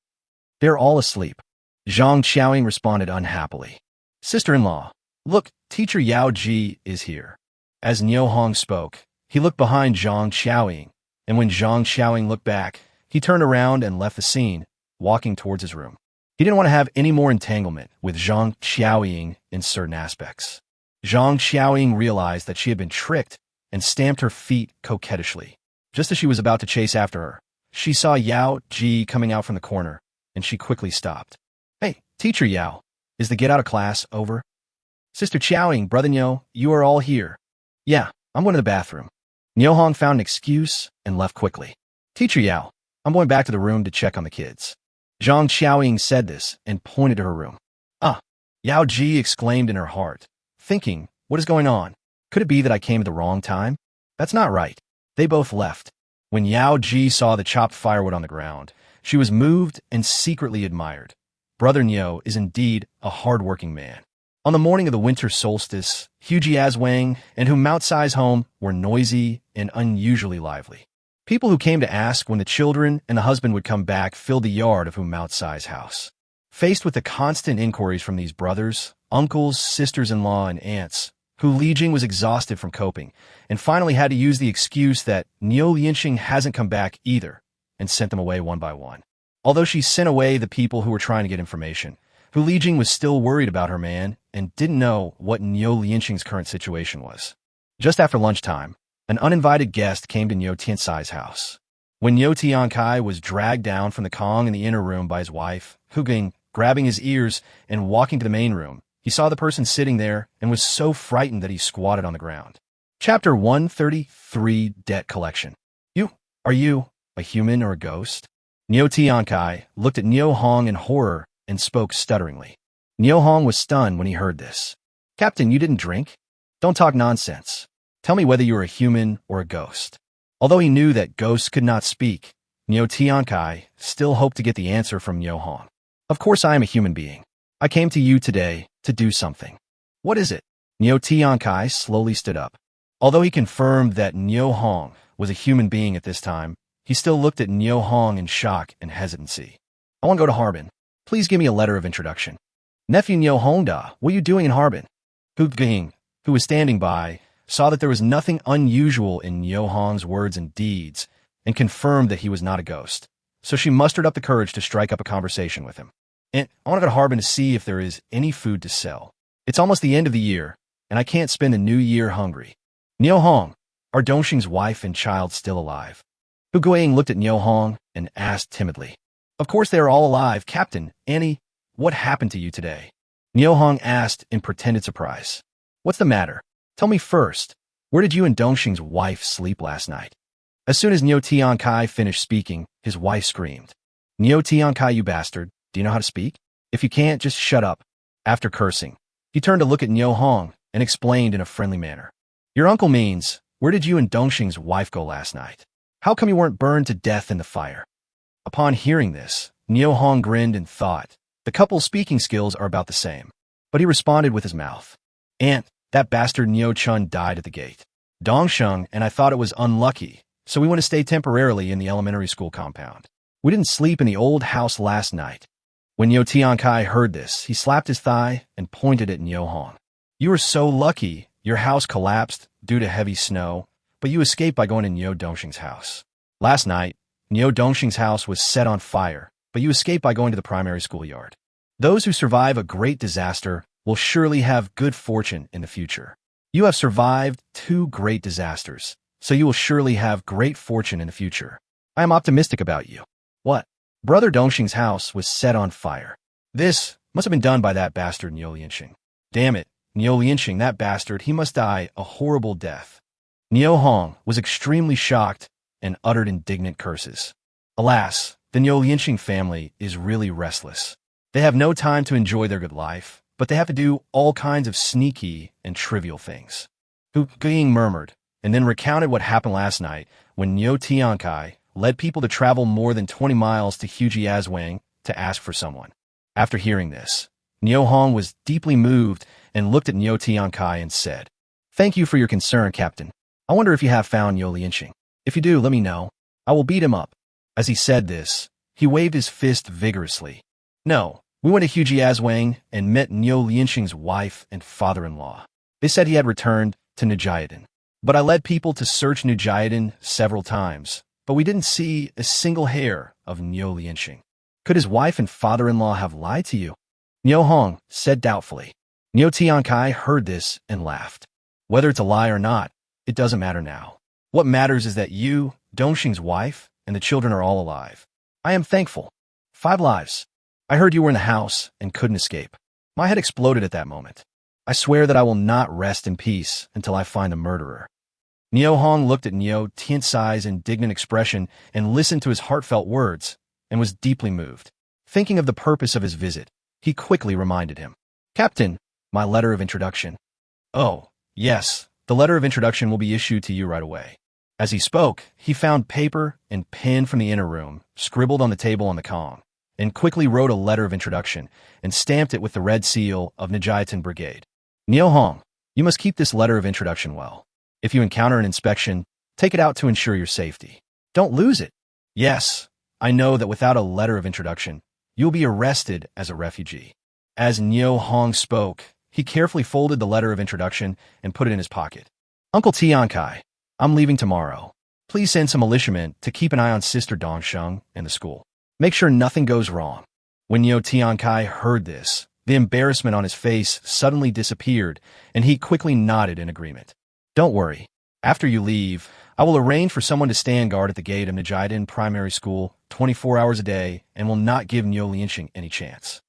They're all asleep. Zhang Xiaoying responded unhappily. Sister-in-law, look, teacher Yao Ji is here. As Niu Hong spoke, he looked behind Zhang Xiaoying, and when Zhang Xiaoying looked back, he turned around and left the scene, walking towards his room. He didn't want to have any more entanglement with Zhang Xiaoying in certain aspects. Zhang Xiaoying realized that she had been tricked and stamped her feet coquettishly. Just as she was about to chase after her, she saw Yao Ji coming out from the corner, and she quickly stopped. "Hey, Teacher Yao, is the get out of class over?" "Sister Xiaoying, Brother Niu, you are all here." "Yeah, I'm going to the bathroom." Niu Hong found an excuse and left quickly. "Teacher Yao, I'm going back to the room to check on the kids." Zhang Xiaoying said this and pointed to her room. "Ah," Yao Ji exclaimed in her heart, thinking, "What is going on? Could it be that I came at the wrong time? That's not right." They both left. When Yao Ji saw the chopped firewood on the ground, she was moved and secretly admired. Brother Niu is indeed a hard-working man. On the morning of the winter solstice, Huji Aswang and Hu Mao Tsai's home were noisy and unusually lively. People who came to ask when the children and the husband would come back filled the yard of Hu Mao Tsai's house. Faced with the constant inquiries from these brothers, uncles, sisters-in-law, and aunts, Hu Lijing was exhausted from coping and finally had to use the excuse that Niu Lianxing hasn't come back either and sent them away one by one. Although she sent away the people who were trying to get information, Hu Lijing was still worried about her man and didn't know what Niu Lianxing's current situation was. Just after lunchtime, an uninvited guest came to Niu Tiansai's house. When Niu Tiankai was dragged down from the Kong in the inner room by his wife, Hu Ging, grabbing his ears and walking to the main room, he saw the person sitting there and was so frightened that he squatted on the ground. Chapter 133, Debt Collection. Are you a human or a ghost? Niu Tiankai looked at Niu Hong in horror and spoke stutteringly. Niu Hong was stunned when he heard this. "Captain, you didn't drink? Don't talk nonsense. Tell me whether you are a human or a ghost." Although he knew that ghosts could not speak, Niu Tiankai still hoped to get the answer from Niu Hong. "Of course I am a human being. I came to you today to do something." "What is it?" Niu Tiankai slowly stood up. Although he confirmed that Niu Hong was a human being at this time, he still looked at Niu Hong in shock and hesitancy. "I want to go to Harbin. Please give me a letter of introduction." "Nephew Niu Hongda, what are you doing in Harbin?" Hu Ging, who was standing by, saw that there was nothing unusual in Niu Hong's words and deeds, and confirmed that he was not a ghost. So she mustered up the courage to strike up a conversation with him. "And I want to go to Harbin to see if there is any food to sell. It's almost the end of the year, and I can't spend the new year hungry." "Niu Hong, are Dongxing's wife and child still alive?" Hu Guiying looked at Niu Hong and asked timidly. "Of course they are all alive, Captain. Annie, what happened to you today?" Niu Hong asked in pretended surprise. "What's the matter? Tell me first. Where did you and Dongxing's wife sleep last night?" As soon as Niu Tiankai finished speaking, his wife screamed. "Niu Tiankai, you bastard. Do you know how to speak? If you can't, just shut up." After cursing, he turned to look at Niu Hong and explained in a friendly manner. "Your uncle means, where did you and Dongxing's wife go last night? How come you weren't burned to death in the fire?" Upon hearing this, Niu Hong grinned and thought, the couple's speaking skills are about the same. But he responded with his mouth. "Aunt, that bastard Niu Chun died at the gate. Dongsheng and I thought it was unlucky, so we went to stay temporarily in the elementary school compound. We didn't sleep in the old house last night." When Niu Tiankai heard this, he slapped his thigh and pointed at Niu Hong. "You were so lucky. Your house collapsed due to heavy snow, but you escaped by going to Niu Dongxing's house. Last night, Niu Dongxing's house was set on fire, but you escaped by going to the primary schoolyard. Those who survive a great disaster will surely have good fortune in the future. You have survived 2 great disasters, so you will surely have great fortune in the future. I am optimistic about you." "What?" "Brother Dongxing's house was set on fire. This must have been done by that bastard Niu Lianxing. Damn it, Niu Lianxing, that bastard, he must die a horrible death." Niu Hong was extremely shocked and uttered indignant curses. Alas, the Niu Lianxing family is really restless. They have no time to enjoy their good life, but they have to do all kinds of sneaky and trivial things. Hu Ging murmured, and then recounted what happened last night when Niu Tiankai led people to travel more than 20 miles to Huji Aswang to ask for someone. After hearing this, Niu Hong was deeply moved and looked at Niu Tiankai and said, "Thank you for your concern, Captain. I wonder if you have found Niu Lianxing. If you do, let me know. I will beat him up." As he said this, he waved his fist vigorously. "No, we went to Huji Aswang and met Niu Lianxing's wife and father-in-law. They said he had returned to Nujiadan. But I led people to search Nujiadan several times, but we didn't see a single hair of Niu Lianxing. Could his wife and father-in-law have lied to you? Niu Hong said doubtfully. Niu Tiankai heard this and laughed. Whether it's a lie or not, it doesn't matter now. What matters is that you, Dongxing's wife, and the children are all alive. I am thankful. 5 lives. I heard you were in the house and couldn't escape. My head exploded at that moment. I swear that I will not rest in peace until I find the murderer. Niu Hong looked at Niu Tiansai's indignant expression and listened to his heartfelt words and was deeply moved. Thinking of the purpose of his visit, he quickly reminded him. Captain, my letter of introduction. Oh, yes, the letter of introduction will be issued to you right away. As he spoke, he found paper and pen from the inner room, scribbled on the table on the Kong, and quickly wrote a letter of introduction and stamped it with the red seal of Nijiatan Brigade. Niu Hong, you must keep this letter of introduction well. If you encounter an inspection, take it out to ensure your safety. Don't lose it. Yes, I know that without a letter of introduction, you'll be arrested as a refugee. As Niu Hong spoke, he carefully folded the letter of introduction and put it in his pocket. Uncle Tiankai, I'm leaving tomorrow. Please send some militiamen to keep an eye on Sister Dongsheng and the school. Make sure nothing goes wrong. When Niu Tiankai heard this, the embarrassment on his face suddenly disappeared, and he quickly nodded in agreement. Don't worry. After you leave, I will arrange for someone to stand guard at the gate of Nijiatan Primary School 24 hours a day and will not give Niu Lianxing any chance.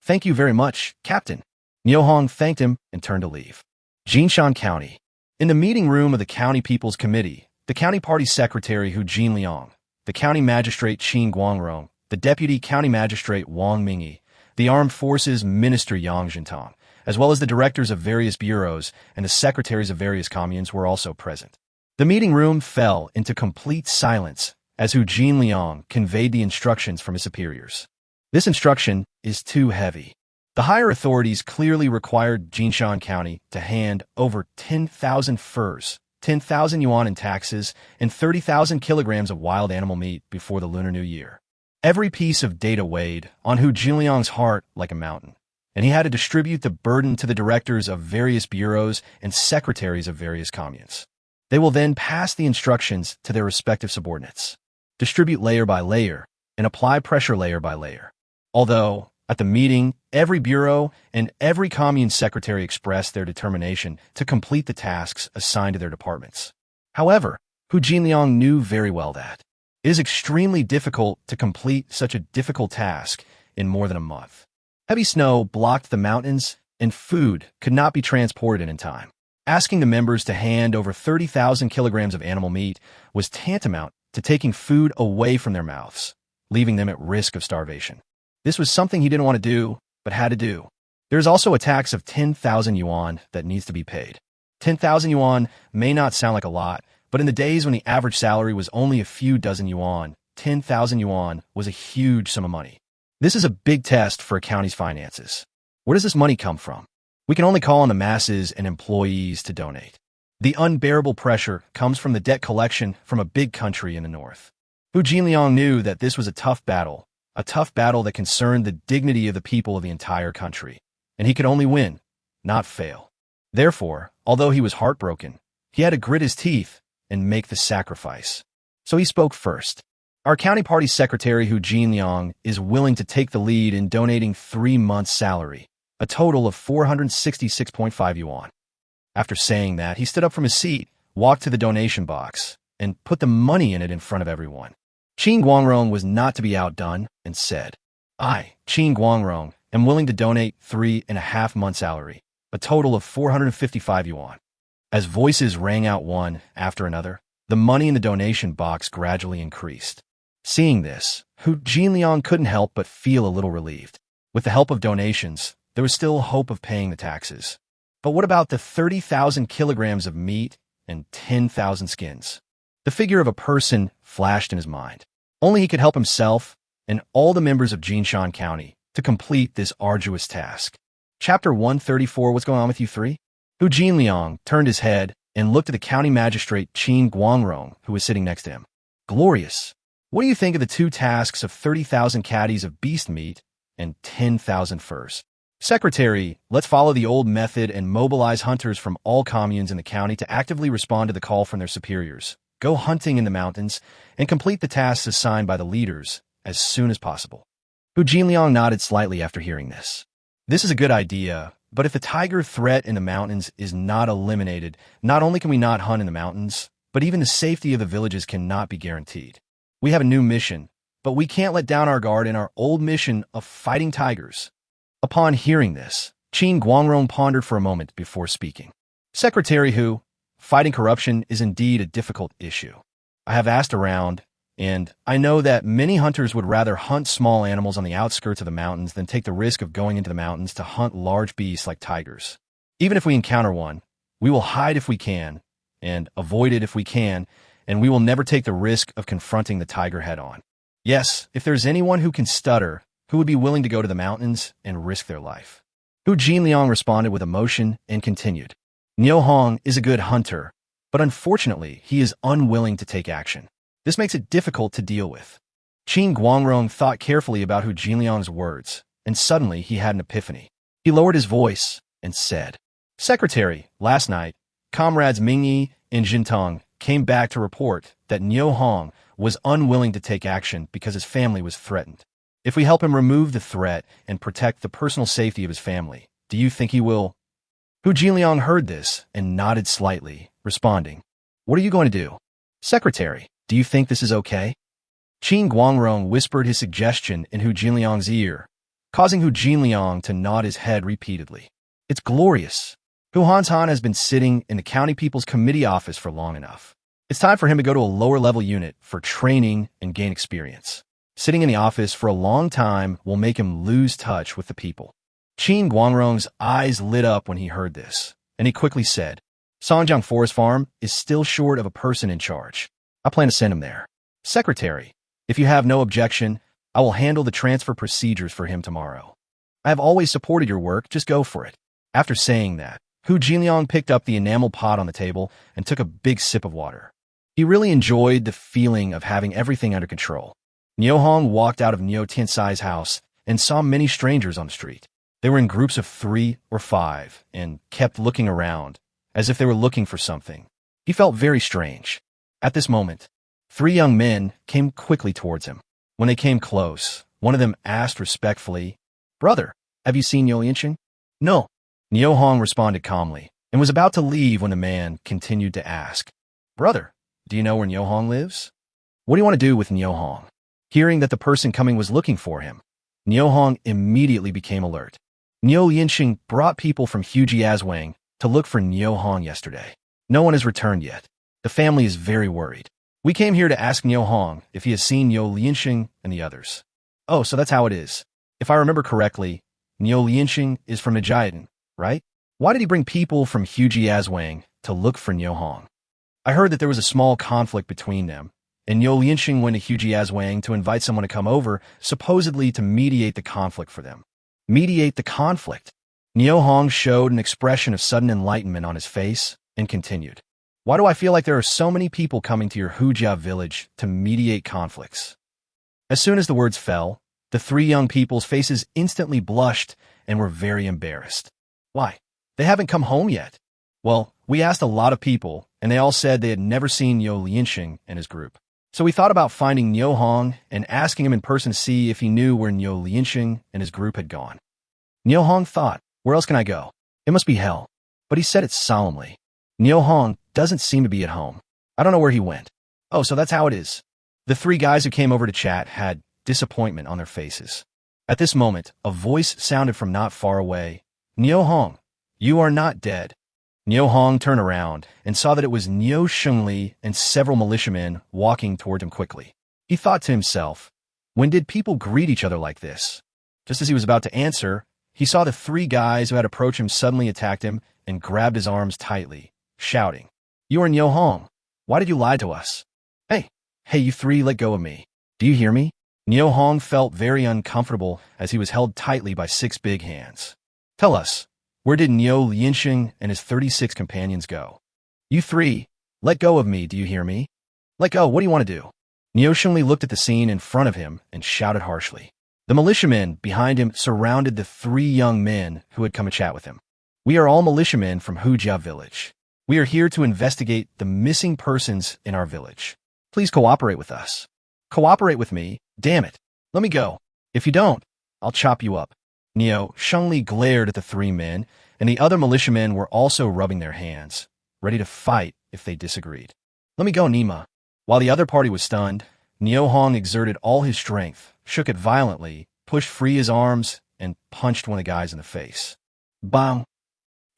Thank you very much, Captain. Niu Hong thanked him and turned to leave. Jinshan County. In the meeting room of the County People's Committee, the County Party Secretary Hu Jinliang, the County Magistrate Qin Guangrong, the Deputy County Magistrate Wang Mingyi, the Armed Forces Minister Yang Jintang, as well as the directors of various bureaus and the secretaries of various communes were also present. The meeting room fell into complete silence as Hu Jinliang conveyed the instructions from his superiors. This instruction is too heavy. The higher authorities clearly required Jinshan County to hand over 10,000 furs, 10,000 yuan in taxes, and 30,000 kilograms of wild animal meat before the Lunar New Year. Every piece of data weighed on Hu Jinliang's heart like a mountain, and he had to distribute the burden to the directors of various bureaus and secretaries of various communes. They will then pass the instructions to their respective subordinates, distribute layer by layer, and apply pressure layer by layer. Although, at the meeting, every bureau and every commune secretary expressed their determination to complete the tasks assigned to their departments. However, Hu Jinliang knew very well that it is extremely difficult to complete such a difficult task in more than a month. Heavy snow blocked the mountains, and food could not be transported in time. Asking the members to hand over 30,000 kilograms of animal meat was tantamount to taking food away from their mouths, leaving them at risk of starvation. This was something he didn't want to do, but had to do. There is also a tax of 10,000 yuan that needs to be paid. 10,000 yuan may not sound like a lot, but in the days when the average salary was only a few dozen yuan, 10,000 yuan was a huge sum of money. This is a big test for a county's finances. Where does this money come from? We can only call on the masses and employees to donate. The unbearable pressure comes from the debt collection from a big country in the north. Hu Jinliang knew that this was a tough battle that concerned the dignity of the people of the entire country, and he could only win, not fail. Therefore, although he was heartbroken, he had to grit his teeth and make the sacrifice. So he spoke first. Our county party secretary Hu Jinliang is willing to take the lead in donating 3 months' salary, a total of 466.5 yuan. After saying that, he stood up from his seat, walked to the donation box, and put the money in it in front of everyone. Qin Guangrong was not to be outdone and said, I, Qin Guangrong, am willing to donate 3.5 months' salary, a total of 455 yuan. As voices rang out one after another, the money in the donation box gradually increased. Seeing this, Hu Jinliang couldn't help but feel a little relieved. With the help of donations, there was still hope of paying the taxes. But what about the 30,000 kilograms of meat and 10,000 skins? The figure of a person flashed in his mind. Only he could help himself and all the members of Jinshan County to complete this arduous task. Chapter 134, what's going on with you three? Hu Jinliang turned his head and looked at the county magistrate Qin Guangrong, who was sitting next to him. Glorious. What do you think of the 2 tasks of 30,000 caddies of beast meat and 10,000 furs? Secretary, let's follow the old method and mobilize hunters from all communes in the county to actively respond to the call from their superiors. Go hunting in the mountains and complete the tasks assigned by the leaders as soon as possible. Hu Jinliang nodded slightly after hearing this. This is a good idea, but if the tiger threat in the mountains is not eliminated, not only can we not hunt in the mountains, but even the safety of the villages cannot be guaranteed. We have a new mission, but we can't let down our guard in our old mission of fighting tigers. Upon hearing this, Qin Guangrong pondered for a moment before speaking. Secretary Hu, fighting corruption is indeed a difficult issue. I have asked around, and I know that many hunters would rather hunt small animals on the outskirts of the mountains than take the risk of going into the mountains to hunt large beasts like tigers. Even if we encounter one, we will hide if we can, and avoid it if we can, and we will never take the risk of confronting the tiger head-on. Yes, if there's anyone who can stutter, who would be willing to go to the mountains and risk their life? Hu Jinliang responded with emotion and continued. Niu Hong is a good hunter, but unfortunately, he is unwilling to take action. This makes it difficult to deal with. Qin Guangrong thought carefully about Hu Jinliang's words, and suddenly he had an epiphany. He lowered his voice and said, Secretary, last night, comrades Mingyi and Jintong came back to report that Niu Hong was unwilling to take action because his family was threatened. If we help him remove the threat and protect the personal safety of his family, do you think he will? Hu Jinliang heard this and nodded slightly, responding, What are you going to do? Secretary, do you think this is okay? Qin Guangrong whispered his suggestion in Hu Jinliang's ear, causing Hu Jinliang to nod his head repeatedly. It's glorious. Hu Hanshan has been sitting in the County People's Committee office for long enough. It's time for him to go to a lower-level unit for training and gain experience. Sitting in the office for a long time will make him lose touch with the people. Qin Guangrong's eyes lit up when he heard this, and he quickly said, Songjiang Forest Farm is still short of a person in charge. I plan to send him there. Secretary, if you have no objection, I will handle the transfer procedures for him tomorrow. I have always supported your work, just go for it. After saying that, Hu Jinliang picked up the enamel pot on the table and took a big sip of water. He really enjoyed the feeling of having everything under control. Niu Hong walked out of Niu Tiansai's house and saw many strangers on the street. They were in groups of 3 or 5 and kept looking around, as if they were looking for something. He felt very strange. At this moment, 3 young men came quickly towards him. When they came close, one of them asked respectfully, Brother, have you seen Niu Yinxing? No. Niu Hong responded calmly, and was about to leave when the man continued to ask, Brother, do you know where Niu Hong lives? What do you want to do with Niu Hong? Hearing that the person coming was looking for him, Niu Hong immediately became alert. Niu Yinxing brought people from Hujiazwang to look for Niu Hong yesterday. No one has returned yet. The family is very worried. We came here to ask Niu Hong if he has seen Niu Yinxing and the others. Oh, so that's how it is. If I remember correctly, Niu Yinxing is from Nijiadan, right? Why did he bring people from Hujiazwang to look for Niu Hong? I heard that there was a small conflict between them, and Niu Yinxing went to Hujiazwang to invite someone to come over, supposedly to mediate the conflict for them. Mediate the conflict? Niu Hong showed an expression of sudden enlightenment on his face and continued. Why do I feel like there are so many people coming to your Hujia village to mediate conflicts? As soon as the words fell, the 3 young people's faces instantly blushed and were very embarrassed. Why? They haven't come home yet. Well, we asked a lot of people, and they all said they had never seen Niu Yinxing and his group. So we thought about finding Niu Hong and asking him in person to see if he knew where Niu Yinxing and his group had gone. Niu Hong thought, where else can I go? It must be hell. But he said it solemnly. Niu Hong doesn't seem to be at home. I don't know where he went. Oh, so that's how it is. The 3 guys who came over to chat had disappointment on their faces. At this moment, a voice sounded from not far away. Niu Hong, you are not dead. Niu Hong turned around and saw that it was Niu Shengli and several militiamen walking toward him quickly. He thought to himself, when did people greet each other like this? Just as he was about to answer, he saw the 3 guys who had approached him suddenly attacked him and grabbed his arms tightly, shouting, You are Niu Hong. Why did you lie to us? Hey, you 3, let go of me. Do you hear me? Niu Hong felt very uncomfortable as he was held tightly by 6 big hands. Tell us, where did Niu Yinxing and his 36 companions go? You 3, let go of me, do you hear me? Let go, what do you want to do? Niu Shengli looked at the scene in front of him and shouted harshly. The militiamen behind him surrounded the 3 young men who had come to chat with him. We are all militiamen from Hujia village. We are here to investigate the missing persons in our village. Please cooperate with us. Cooperate with me, damn it. Let me go. If you don't, I'll chop you up. Neo Shengli glared at the three men, and the other militiamen were also rubbing their hands, ready to fight if they disagreed. Let me go, Nima. While the other party was stunned, Neo Hong exerted all his strength, shook it violently, pushed free his arms, and punched one of the guys in the face. Bang!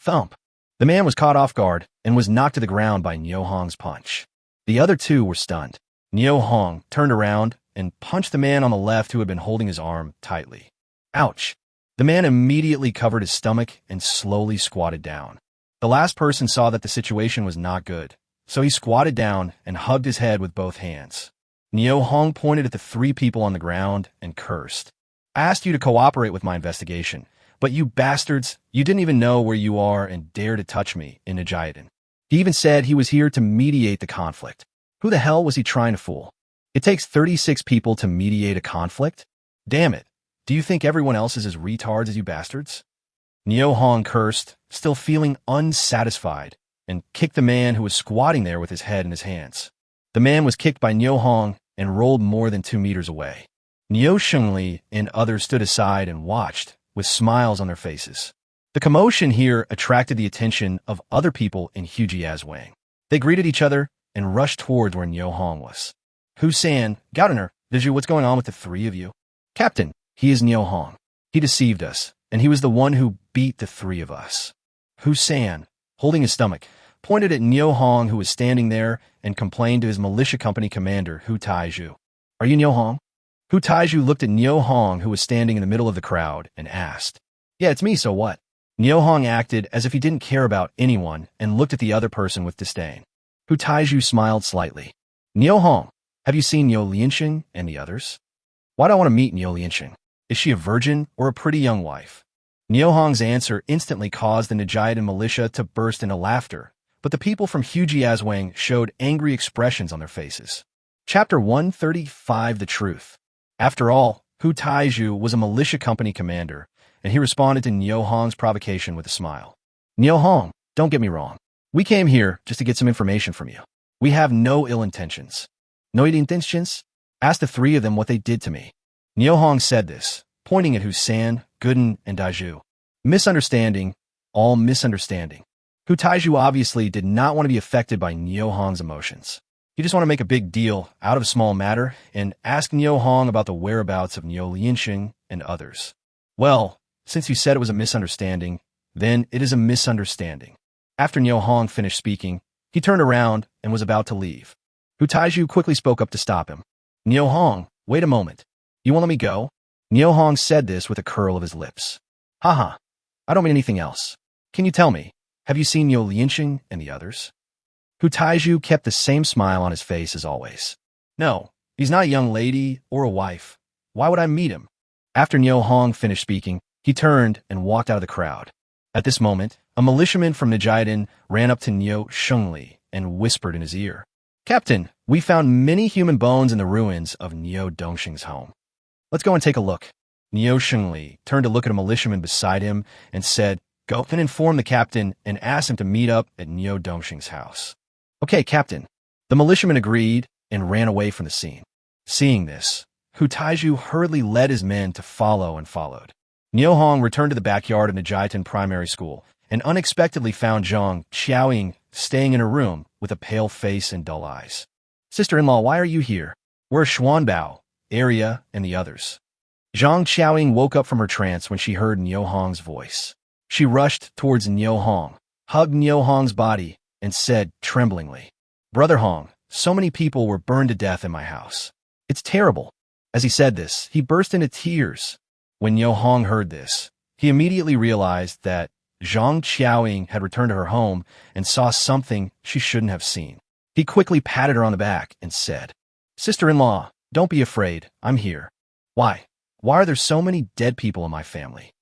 Thump! The man was caught off guard and was knocked to the ground by Neo Hong's punch. The other two were stunned. Neo Hong turned around and punched the man on the left who had been holding his arm tightly. Ouch! The man immediately covered his stomach and slowly squatted down. The last person saw that the situation was not good, so he squatted down and hugged his head with both hands. Neo Hong pointed at the three people on the ground and cursed. I asked you to cooperate with my investigation, but you bastards, you didn't even know where you are and dare to touch me in Nijiadan. He even said he was here to mediate the conflict. Who the hell was he trying to fool? It takes 36 people to mediate a conflict? Damn it. Do you think everyone else is as retards as you bastards? Neo Hong cursed, still feeling unsatisfied, and kicked the man who was squatting there with his head in his hands. The man was kicked by Neo Hong and rolled more than 2 meters away. Neo Shengli and others stood aside and watched, with smiles on their faces. The commotion here attracted the attention of other people in Hujiazwang. They greeted each other and rushed towards where Neo Hong was. Hu-san, Gardner, Viju, what's going on with the three of you? Captain, he is Neo Hong. He deceived us, and he was the one who beat the three of us. Hu-san, holding his stomach, pointed at Neo Hong who was standing there and complained to his militia company commander, Hu Taiju. Are you Neo Hong? Hu Taiju looked at Neo Hong who was standing in the middle of the crowd and asked. Yeah, it's me, so what? Neo Hong acted as if he didn't care about anyone and looked at the other person with disdain. Hu Taiju smiled slightly. Neo Hong, have you seen Niu Lianxing and the others? Why do I want to meet Niu Lianxing? Is she a virgin or a pretty young wife? Neo Hong's answer instantly caused the Nijiadan militia to burst into laughter, but the people from Hujiazwang showed angry expressions on their faces. Chapter 135, The Truth. After all, Hu Taiju was a militia company commander, and he responded to Neo Hong's provocation with a smile. Neo Hong, don't get me wrong. We came here just to get some information from you. We have no ill intentions. No ill intentions? Ask the three of them what they did to me. Neo Hong said this, pointing at Hu-san, Gooden, and Daiju. Misunderstanding, all misunderstanding. Hu Taiju obviously did not want to be affected by Neo Hong's emotions. He just wanted to make a big deal out of a small matter and ask Neo Hong about the whereabouts of Niu Lianxing and others. Well, since you said it was a misunderstanding, then it is a misunderstanding. After Neo Hong finished speaking, he turned around and was about to leave. Hu Taiju quickly spoke up to stop him. Neo Hong, wait a moment. You won't let me go? Neo Hong said this with a curl of his lips. Haha, I don't mean anything else. Can you tell me, have you seen Niu Lianxing and the others? Hu Taiju kept the same smile on his face as always. No, he's not a young lady or a wife. Why would I meet him? After Neo Hong finished speaking, he turned and walked out of the crowd. At this moment, a militiaman from Nijiadan ran up to Neo Shengli and whispered in his ear. Captain, we found many human bones in the ruins of Neo Dongxing's home. Let's go and take a look. Neo Shengli turned to look at a militiaman beside him and said, Go and inform the captain and ask him to meet up at Neo Dongxing's house. Okay, Captain. The militiaman agreed and ran away from the scene. Seeing this, Hu Taiju hurriedly led his men to follow and followed. Neo Hong returned to the backyard of Nijiadan Primary School and unexpectedly found Zhang Qiaoying staying in her room with a pale face and dull eyes. Sister-in-law, why are you here? Where are Xuanbao, Arya, and the others? Zhang Qiaoying woke up from her trance when she heard Neo Hong's voice. She rushed towards Neo Hong, hugged Neo Hong's body, and said tremblingly, Brother Hong, so many people were burned to death in my house. It's terrible. As he said this, he burst into tears. When Neo Hong heard this, he immediately realized that Zhang Qiaoying had returned to her home and saw something she shouldn't have seen. He quickly patted her on the back and said, Sister-in-law, don't be afraid, I'm here. Why? Why are there so many dead people in my family?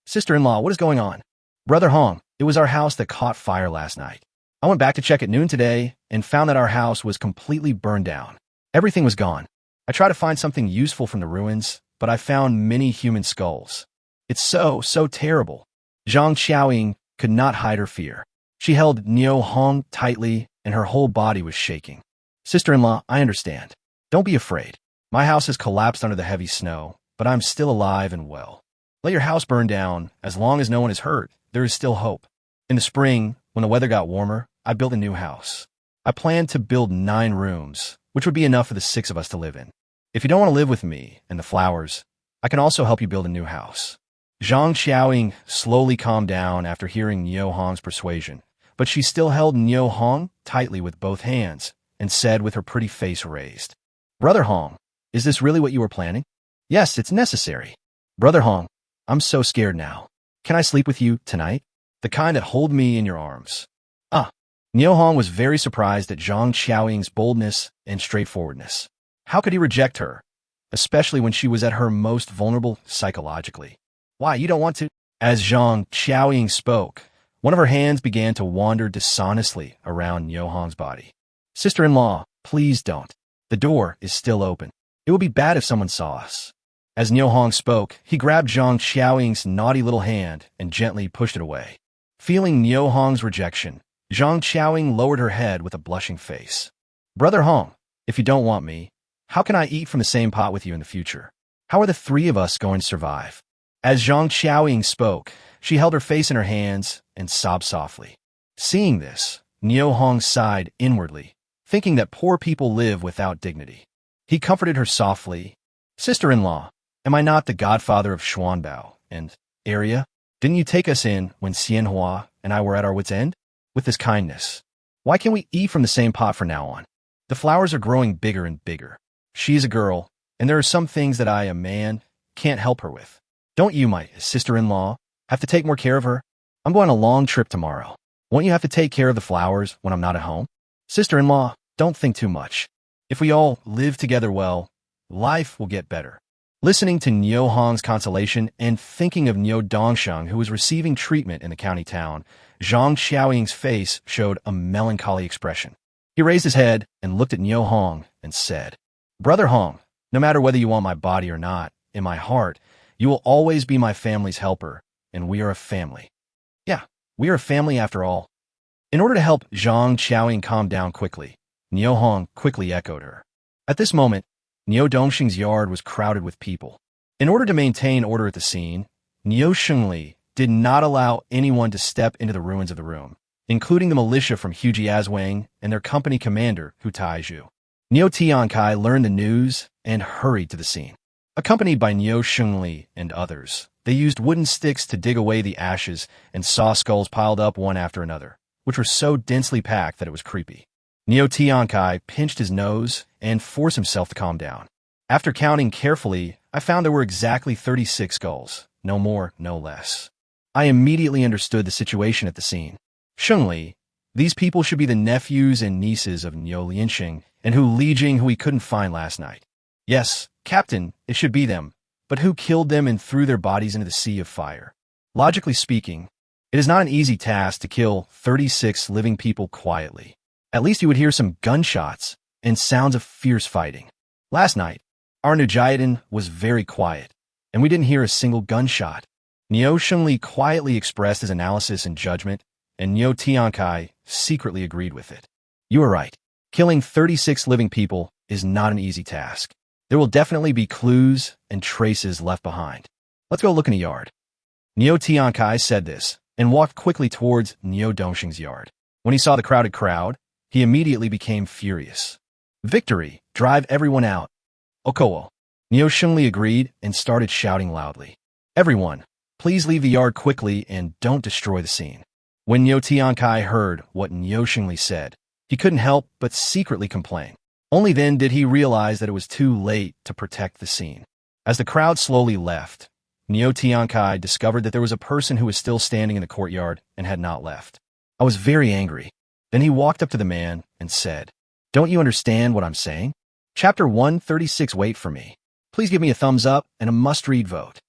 Sister-in-law, what is going on? Brother Hong, it was our house that caught fire last night. I went back to check at noon today and found that our house was completely burned down. Everything was gone. I tried to find something useful from the ruins, but I found many human skulls. It's so terrible. Zhang Qiaoying could not hide her fear. She held Neo Hong tightly and her whole body was shaking. Sister-in-law, I understand. Don't be afraid. My house has collapsed under the heavy snow, but I'm still alive and well. Let your house burn down. As long as no one is hurt, there is still hope. In the spring, when the weather got warmer, I built a new house. I planned to build 9 rooms, which would be enough for the 6 of us to live in. If you don't want to live with me and the flowers, I can also help you build a new house. Zhang Xiaoying slowly calmed down after hearing Niu Hong's persuasion, but she still held Niu Hong tightly with both hands and said with her pretty face raised, "Brother Hong, is this really what you were planning?" "Yes, it's necessary." "Brother Hong, I'm so scared now. Can I sleep with you tonight? The kind that hold me in your arms." Niu Hong was very surprised at Zhang Xiaoying's boldness and straightforwardness. How could he reject her, especially when she was at her most vulnerable psychologically? "Why, you don't want to?" As Zhang Xiaoying spoke, one of her hands began to wander dishonestly around Niu Hong's body. "Sister-in-law, please don't. The door is still open. It would be bad if someone saw us." As Niu Hong spoke, he grabbed Zhang Xiaoying's naughty little hand and gently pushed it away. Feeling Niu Hong's rejection, Zhang Xiaoying lowered her head with a blushing face. "Brother Hong, if you don't want me, how can I eat from the same pot with you in the future? How are the 3 of us going to survive?" As Zhang Xiaoying spoke, she held her face in her hands and sobbed softly. Seeing this, Niu Hong sighed inwardly, thinking that poor people live without dignity. He comforted her softly. "Sister-in-law, am I not the godfather of Xuanbao and area? Didn't you take us in when Xianhua and I were at our wits' end? With this kindness, why can't we eat from the same pot from now on? The flowers are growing bigger and bigger. She is a girl, and there are some things that I, a man, can't help her with. Don't you, my sister-in-law, have to take more care of her? I'm going on a long trip tomorrow. Won't you have to take care of the flowers when I'm not at home? Sister-in-law, don't think too much. If we all live together well, life will get better." Listening to Niu Hong's consolation and thinking of Niu Dongsheng, who was receiving treatment in the county town, Zhang Xiaoying's face showed a melancholy expression. He raised his head and looked at Niu Hong and said, "Brother Hong, no matter whether you want my body or not, in my heart, you will always be my family's helper, and we are a family." "Yeah, we are a family after all." In order to help Zhang Xiaoying calm down quickly, Niu Hong quickly echoed her. At this moment, Niu Dongsheng's yard was crowded with people. In order to maintain order at the scene, Niu Shengli did not allow anyone to step into the ruins of the room, including the militia from Hujiazwang and their company commander, Hu Taizhu. Niu Tiankai learned the news and hurried to the scene. Accompanied by Niu Shengli and others, they used wooden sticks to dig away the ashes and saw skulls piled up one after another, which were so densely packed that it was creepy. Niu Tiankai pinched his nose and forced himself to calm down. After counting carefully, I found there were exactly 36 skulls, no more, no less. I immediately understood the situation at the scene. Shengli, these people should be the nephews and nieces of Niu Lianxing and Hu Lijing, who we couldn't find last night. Yes, Captain, it should be them, but who killed them and threw their bodies into the sea of fire? Logically speaking, it is not an easy task to kill 36 living people quietly. At least you would hear some gunshots and sounds of fierce fighting. Last night, our Nujiadan was very quiet, and we didn't hear a single gunshot. Niu Shengli quietly expressed his analysis and judgment, and Niu Tiankai secretly agreed with it. "You are right. Killing 36 living people is not an easy task. There will definitely be clues and traces left behind. Let's go look in the yard." Niu Tiankai said this and walked quickly towards Niu Dongsheng's yard. When he saw the crowded crowd, he immediately became furious. "Victory! Drive everyone out!" "Okowo." Niu Shengli agreed and started shouting loudly. "Everyone, please leave the yard quickly and don't destroy the scene." When Niu Tiankai heard what Niu Shengli said, he couldn't help but secretly complain. Only then did he realize that it was too late to protect the scene. As the crowd slowly left, Niu Tiankai discovered that there was a person who was still standing in the courtyard and had not left. I was very angry. Then he walked up to the man and said, "Don't you understand what I'm saying? Chapter 136, wait for me. Please give me a thumbs up and a must-read vote."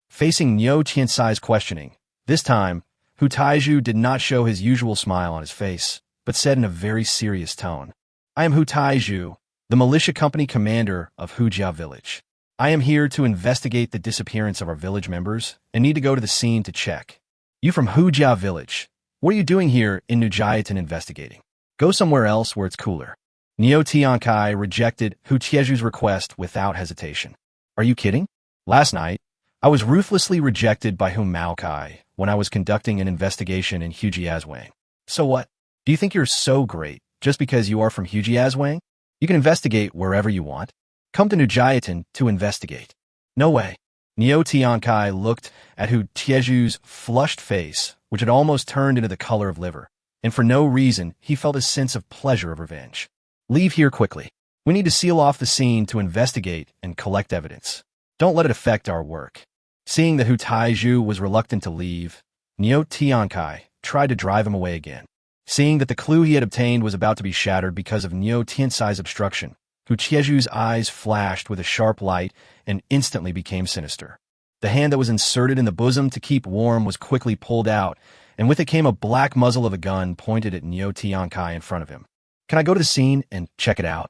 Facing Niu Tiansai's questioning, this time, Hu Taizhu did not show his usual smile on his face, but said in a very serious tone, "I am Hu Taizhu, the militia company commander of Hujia village. I am here to investigate the disappearance of our village members and need to go to the scene to check. You from Hujia village, what are you doing here in Nujiatan investigating? Go somewhere else where it's cooler." Niu Tiankai rejected Hu Tieju's request without hesitation. "Are you kidding? Last night, I was ruthlessly rejected by Hu Maokai when I was conducting an investigation in Hujiazwang. So what? Do you think you're so great just because you are from Hujiazwang? You can investigate wherever you want. Come to Nujiatan to investigate. No way. Neo Tiankai looked at Hu Tieju's flushed face, which had almost turned into the color of liver, and for no reason he felt a sense of pleasure of revenge. Leave here quickly. We need to seal off the scene to investigate and collect evidence. Don't let it affect our work. Seeing that Hu Taiju was reluctant to leave, Neo Tiankai tried to drive him away again. Seeing that the clue he had obtained was about to be shattered because of Neo Tiansai's obstruction, Hu Tieju's eyes flashed with a sharp light and instantly became sinister. The hand that was inserted in the bosom to keep warm was quickly pulled out, and with it came a black muzzle of a gun pointed at Neo Tiankai in front of him. Can I go to the scene and check it out?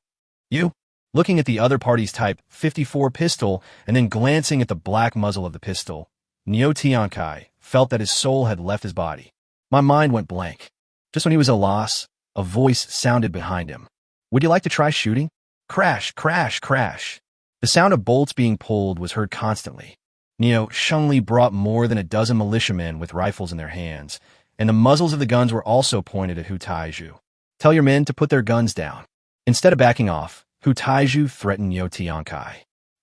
You? Looking at the other party's Type 54 pistol and then glancing at the black muzzle of the pistol, Neo Tiankai felt that his soul had left his body. My mind went blank. Just when he was at a loss, a voice sounded behind him. Would you like to try shooting? Crash, crash, crash. The sound of bolts being pulled was heard constantly. Neo Shengli brought more than a dozen militiamen with rifles in their hands, and the muzzles of the guns were also pointed at Hu Taiju. Tell your men to put their guns down. Instead of backing off, Hu Taiju threatened Neo Tiankai.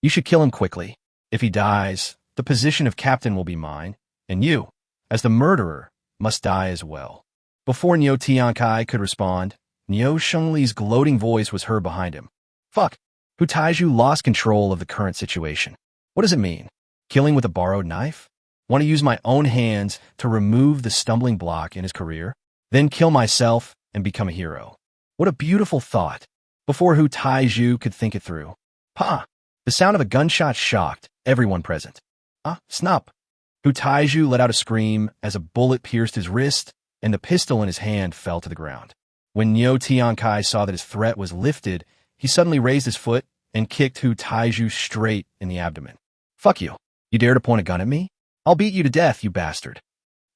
You should kill him quickly. If he dies, the position of captain will be mine, and you, as the murderer, must die as well. Before Neo Tiankai could respond, Neo Shengli's gloating voice was heard behind him. Fuck! Hu Taiju lost control of the current situation. What does it mean? Killing with a borrowed knife? Want to use my own hands to remove the stumbling block in his career? Then kill myself and become a hero. What a beautiful thought. Before Hu Taiju could think it through. Pa! The sound of a gunshot shocked everyone present. Snap! Hu Taiju let out a scream as a bullet pierced his wrist and the pistol in his hand fell to the ground. When Neo Tiankai saw that his threat was lifted, he suddenly raised his foot and kicked Hu Taiju straight in the abdomen. Fuck you. You dare to point a gun at me? I'll beat you to death, you bastard.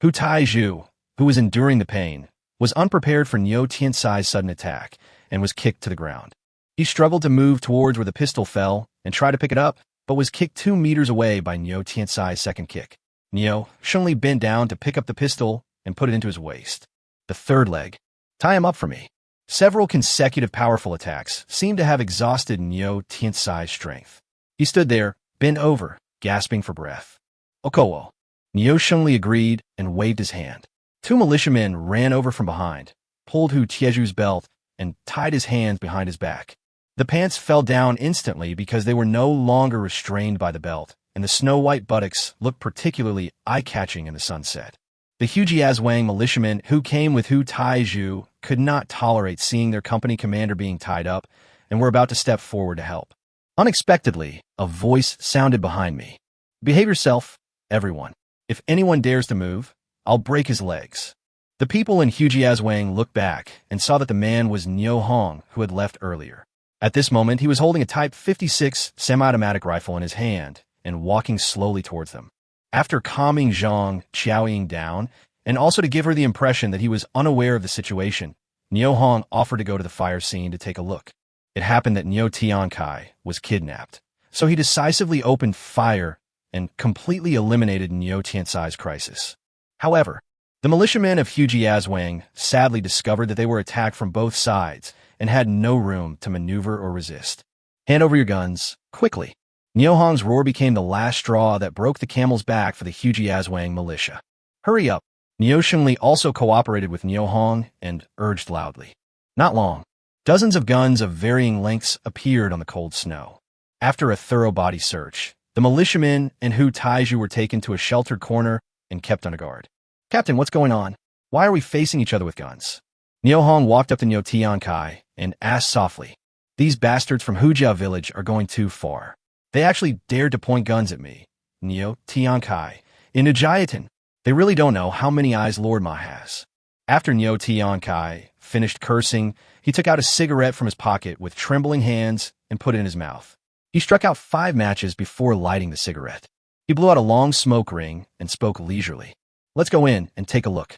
Hu Taiju, who was enduring the pain, was unprepared for Neo Tiansai's sudden attack and was kicked to the ground. He struggled to move towards where the pistol fell and tried to pick it up, but was kicked 2 meters away by Neo Tiansai's second kick. Neo Shengli bent down to pick up the pistol and put it into his waist. The third leg. Tie him up for me. Several consecutive powerful attacks seemed to have exhausted Neo Tiansai's strength. He stood there, bent over, gasping for breath. Okowo. Neo Shengli agreed and waved his hand. 2 militiamen ran over from behind, pulled Hu Tieju's belt, and tied his hands behind his back. The pants fell down instantly because they were no longer restrained by the belt, and the snow-white buttocks looked particularly eye-catching in the sunset. The Hujiazwang militiamen who came with Hu Taiju could not tolerate seeing their company commander being tied up and were about to step forward to help. Unexpectedly, a voice sounded behind me. Behave yourself, everyone. If anyone dares to move, I'll break his legs. The people in Hujiazwang looked back and saw that the man was Niu Hong, who had left earlier. At this moment, he was holding a Type 56 semi-automatic rifle in his hand and walking slowly towards them. After calming Zhang Qiaoying down, and also to give her the impression that he was unaware of the situation, Niu Hong offered to go to the fire scene to take a look. It happened that Neo Tiankai was kidnapped, so he decisively opened fire and completely eliminated Neo Tiansai's crisis. However, the militiamen of Hujiazwang sadly discovered that they were attacked from both sides and had no room to maneuver or resist. Hand over your guns, quickly. Niu Hong's roar became the last straw that broke the camel's back for the Hujiazwang militia. Hurry up. Neo Shengli also cooperated with Niu Hong and urged loudly. Not long. Dozens of guns of varying lengths appeared on the cold snow. After a thorough body search, the militiamen and Hu Taiju were taken to a sheltered corner and kept under guard. Captain, what's going on? Why are we facing each other with guns? Niu Hong walked up to Neo Tiankai and asked softly, These bastards from Hujia village are going too far. They actually dared to point guns at me. Neo Tiankai. In Ujiatan, they really don't know how many eyes Lord Ma has. After Neo Tiankai finished cursing, he took out a cigarette from his pocket with trembling hands and put it in his mouth. He struck out 5 matches before lighting the cigarette. He blew out a long smoke ring and spoke leisurely. Let's go in and take a look.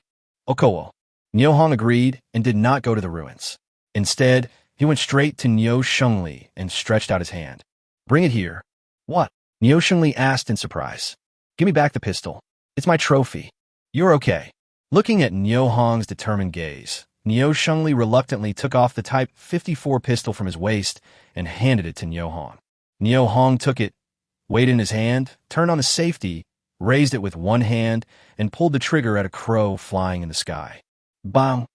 Okowo. Niu Hong agreed and did not go to the ruins. Instead, he went straight to Neo Shengli and stretched out his hand. Bring it here. What? Niu Shengli asked in surprise. Give me back the pistol. It's my trophy. You're okay. Looking at Niu Hong's determined gaze, Niu Shengli reluctantly took off the Type 54 pistol from his waist and handed it to Niu Hong. Niu Hong took it, weighed it in his hand, turned on the safety, raised it with one hand, and pulled the trigger at a crow flying in the sky. Bang!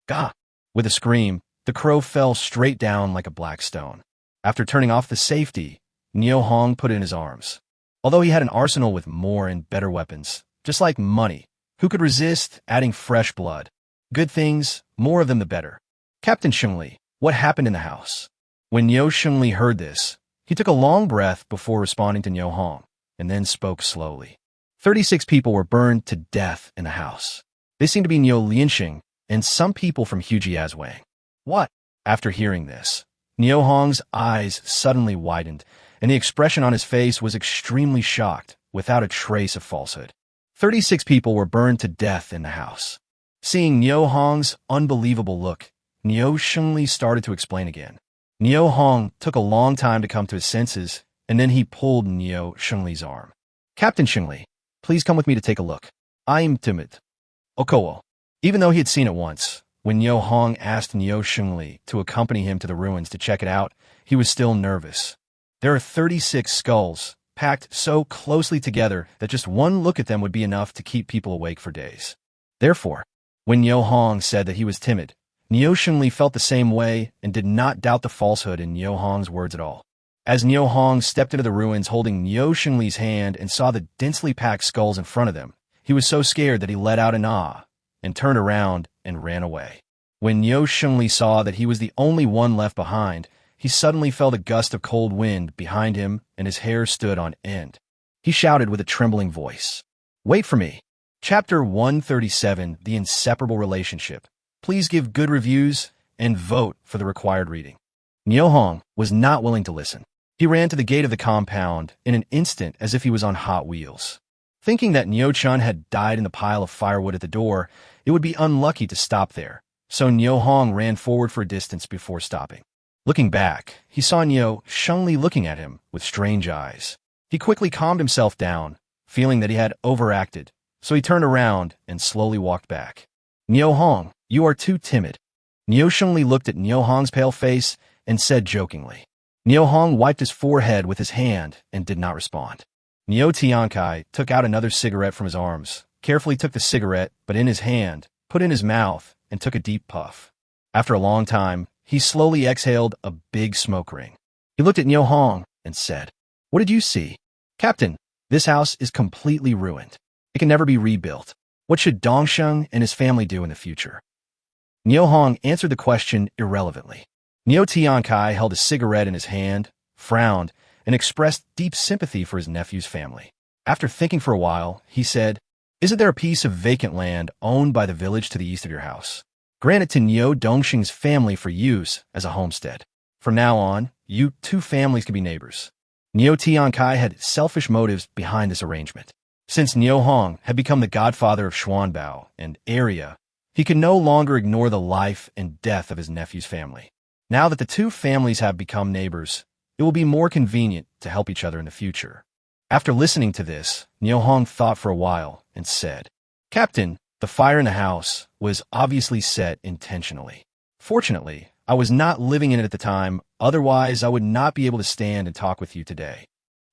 Gah! With a scream, the crow fell straight down like a black stone. After turning off the safety, Niu Hong put it in his arms. Although he had an arsenal with more and better weapons, just like money, who could resist adding fresh blood? Good things, more of them the better. Captain Shengli, what happened in the house? When Niu Shengli heard this, he took a long breath before responding to Niu Hong, and then spoke slowly. 36 people were burned to death in the house. They seemed to be Niu Lianxing and some people from Hujiazwang. What? After hearing this, Niu Hong's eyes suddenly widened, and the expression on his face was extremely shocked, without a trace of falsehood. 36 people were burned to death in the house. Seeing Niu Hong's unbelievable look, Niu Shengli started to explain again. Niu Hong took a long time to come to his senses, and then he pulled Niu Shengli's arm. Captain Shengli, please come with me to take a look. I'm timid. Okowo. Even though he had seen it once, when Niu Hong asked Niu Shengli to accompany him to the ruins to check it out, he was still nervous. There are 36 skulls, packed so closely together that just one look at them would be enough to keep people awake for days. Therefore, when Niu Hong said that he was timid, Niu Shengli felt the same way and did not doubt the falsehood in Niu Hong's words at all. As Niu Hong stepped into the ruins holding Niu Shengli's hand and saw the densely packed skulls in front of them, he was so scared that he let out an ah and turned around and ran away. When Niu Shengli saw that he was the only one left behind, he suddenly felt a gust of cold wind behind him and his hair stood on end. He shouted with a trembling voice, "Wait for me." Chapter 137, The Inseparable Relationship. Please give good reviews and vote for the required reading. Niu Hong was not willing to listen. He ran to the gate of the compound in an instant as if he was on Hot Wheels. Thinking that Niu Chun had died in the pile of firewood at the door, it would be unlucky to stop there, so Niu Hong ran forward for a distance before stopping. Looking back, he saw Niu Shengli looking at him with strange eyes. He quickly calmed himself down, feeling that he had overacted, so he turned around and slowly walked back. Niu Hong, you are too timid. Niu Shengli looked at Niu Hong's pale face and said jokingly. Niu Hong wiped his forehead with his hand and did not respond. Niu Tiankai took out another cigarette from his arms, carefully took the cigarette, but in his hand, put in his mouth, and took a deep puff. After a long time, he slowly exhaled a big smoke ring. He looked at Niu Hong and said, "What did you see?" "Captain, this house is completely ruined. It can never be rebuilt. What should Dongsheng and his family do in the future?" Niu Hong answered the question irrelevantly. Niu Tiankai held a cigarette in his hand, frowned, and expressed deep sympathy for his nephew's family. After thinking for a while, he said, "Isn't there a piece of vacant land owned by the village to the east of your house? Grant it to Niu Dongxing's family for use as a homestead. From now on, you two families can be neighbors." Niu Tiankai had selfish motives behind this arrangement. Since Niu Hong had become the godfather of Xuanbao and area, he could no longer ignore the life and death of his nephew's family. Now that the two families have become neighbors, it will be more convenient to help each other in the future. After listening to this, Niu Hong thought for a while and said, "Captain, the fire in the house was obviously set intentionally. Fortunately, I was not living in it at the time, otherwise I would not be able to stand and talk with you today."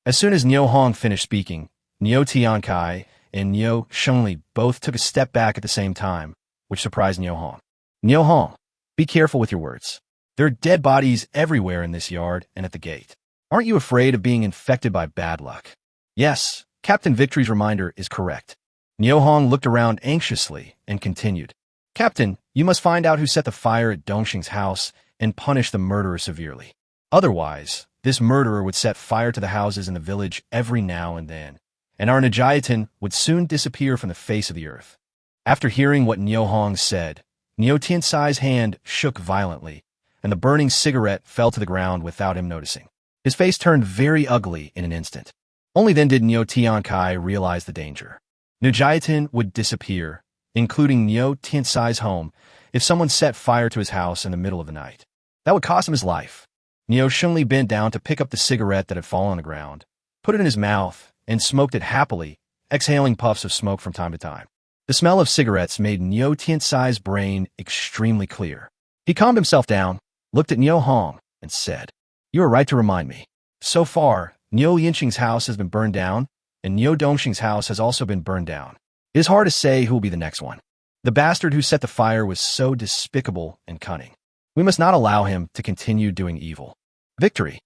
As soon as Niu Hong finished speaking, Niu Tiankai and Niu Shengli both took a step back at the same time, which surprised Niu Hong. "Niu Hong, be careful with your words. There are dead bodies everywhere in this yard and at the gate. Aren't you afraid of being infected by bad luck?" "Yes, Captain Victory's reminder is correct." Niu Hong looked around anxiously and continued, "Captain, you must find out who set the fire at Dongxing's house and punish the murderer severely. Otherwise, this murderer would set fire to the houses in the village every now and then, and our Najiatin would soon disappear from the face of the earth." After hearing what Niu Hong said, Niu Tiansai's hand shook violently, and the burning cigarette fell to the ground without him noticing. His face turned very ugly in an instant. Only then did Niu Tiankai realize the danger. Najiatin would disappear, including Niu Tiansai's home, if someone set fire to his house in the middle of the night. That would cost him his life. Niu Shengli bent down to pick up the cigarette that had fallen on the ground, put it in his mouth, and smoked it happily, exhaling puffs of smoke from time to time. The smell of cigarettes made Niu Tiansai's brain extremely clear. He calmed himself down, looked at Niu Hong, and said, "You are right to remind me. So far, Niu Yinqing's house has been burned down, and Niu Dongxing's house has also been burned down. It is hard to say who will be the next one. The bastard who set the fire was so despicable and cunning. We must not allow him to continue doing evil." Victory!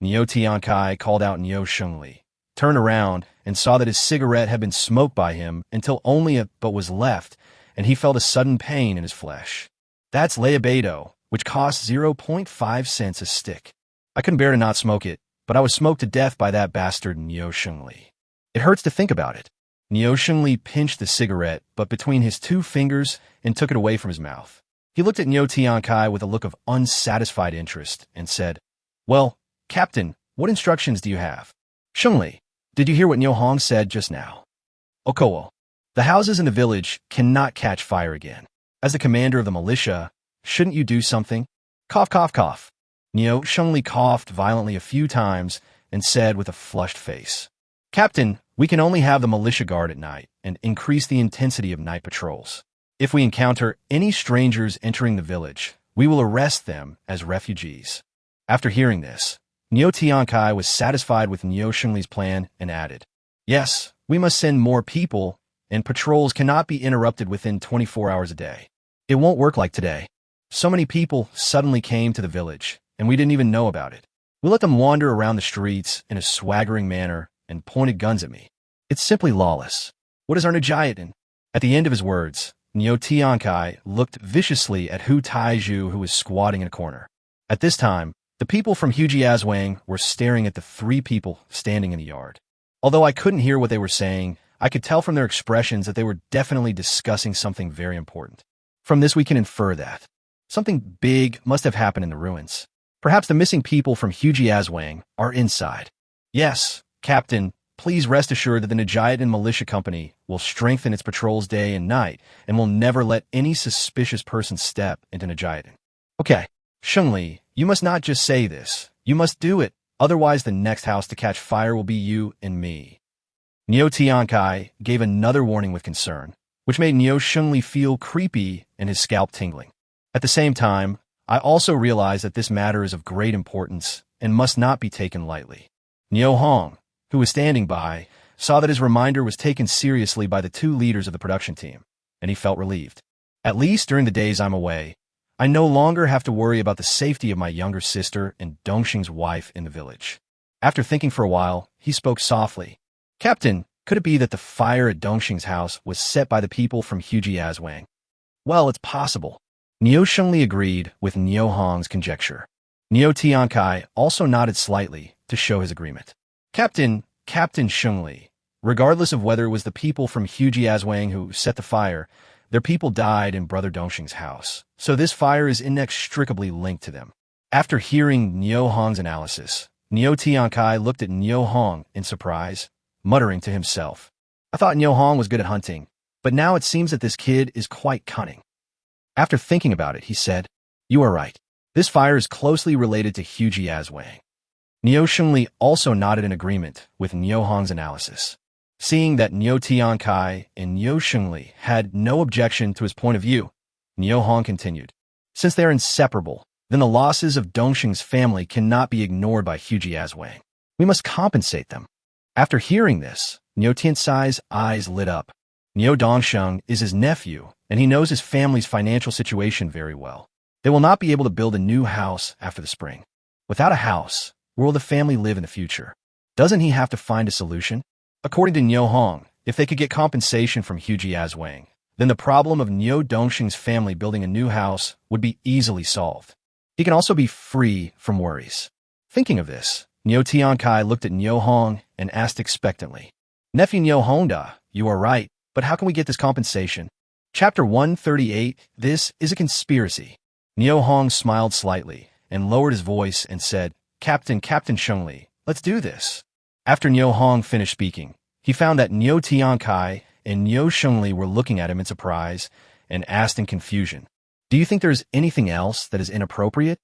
Niu Tiankai called out Niu Shengli, turned around, and saw that his cigarette had been smoked by him until only a but was left, and he felt a sudden pain in his flesh. That's Leobedo, which costs 0.5 cents a stick. I couldn't bear to not smoke it, but I was smoked to death by that bastard Niu Shengli. It hurts to think about it. Niu Shengli pinched the cigarette, but between his two fingers, and took it away from his mouth. He looked at Niu Tiankai with a look of unsatisfied interest and said, "Well, Captain, what instructions do you have?" "Shengli, did you hear what Niu Hong said just now?" "Okowo, the houses in the village cannot catch fire again. As the commander of the militia, shouldn't you do something?" Cough, cough, cough. Niu Shengli coughed violently a few times and said with a flushed face, "Captain, we can only have the militia guard at night and increase the intensity of night patrols. If we encounter any strangers entering the village, we will arrest them as refugees." After hearing this, Niu Tiankai was satisfied with Niu Shengli's plan and added, "Yes, we must send more people, and patrols cannot be interrupted within 24 hours a day. It won't work like today. So many people suddenly came to the village, and we didn't even know about it. We let them wander around the streets in a swaggering manner and pointed guns at me. It's simply lawless. What is our Najayatin?" At the end of his words, Niu Tiankai looked viciously at Hu Taiju, who was squatting in a corner. At this time, the people from Hujiazwang were staring at the three people standing in the yard. Although I couldn't hear what they were saying, I could tell from their expressions that they were definitely discussing something very important. From this we can infer that something big must have happened in the ruins. Perhaps the missing people from Hujiazwang are inside. Yes, Captain, please rest assured that the Najayatin Militia Company will strengthen its patrols day and night and will never let any suspicious person step into Najayatin. Okay, Shengli, you must not just say this. You must do it. Otherwise, the next house to catch fire will be you and me. Niu Tiankai gave another warning with concern, which made Niu Shengli feel creepy and his scalp tingling. At the same time, I also realized that this matter is of great importance and must not be taken lightly. Niu Hong, who was standing by, saw that his reminder was taken seriously by the two leaders of the production team, and he felt relieved. At least during the days I'm away, I no longer have to worry about the safety of my younger sister and Dongxing's wife in the village. After thinking for a while, he spoke softly. "Captain, could it be that the fire at Dongxing's house was set by the people from Hujiazwang?" "Well, it's possible." Niu Shengli agreed with Niu Hong's conjecture. Niu Tiankai also nodded slightly to show his agreement. Captain Shengli, regardless of whether it was the people from Hujiazwang who set the fire, their people died in Brother Dongxing's house, so this fire is inextricably linked to them." After hearing Niu Hong's analysis, Niu Tiankai looked at Niu Hong in surprise, muttering to himself, "I thought Niu Hong was good at hunting, but now it seems that this kid is quite cunning." After thinking about it, he said, "You are right. This fire is closely related to Hujiazwang." Niu Shengli also nodded in agreement with Niu Hong's analysis. Seeing that Niu Tiankai and Niu Shengli had no objection to his point of view, Niu Hong continued, "Since they are inseparable, then the losses of Dongxing's family cannot be ignored by Hujiazwang. We must compensate them." After hearing this, Niu Tiansai's eyes lit up. Niu Dongxing is his nephew, and he knows his family's financial situation very well. They will not be able to build a new house after the spring. Without a house, where will the family live in the future? Doesn't he have to find a solution? According to Niu Hong, if they could get compensation from Hujiazwang, then the problem of Niu Dongxing's family building a new house would be easily solved. He can also be free from worries. Thinking of this, Niu Tiankai looked at Niu Hong and asked expectantly, "Nephew Niu Hongda, you are right, but how can we get this compensation?" Chapter 138, This is a Conspiracy. Niu Hong smiled slightly and lowered his voice and said, Captain Shengli, let's do this." After Niu Hong finished speaking, he found that Niu Tiankai and Niu Shengli were looking at him in surprise and asked in confusion, "Do you think there is anything else that is inappropriate?"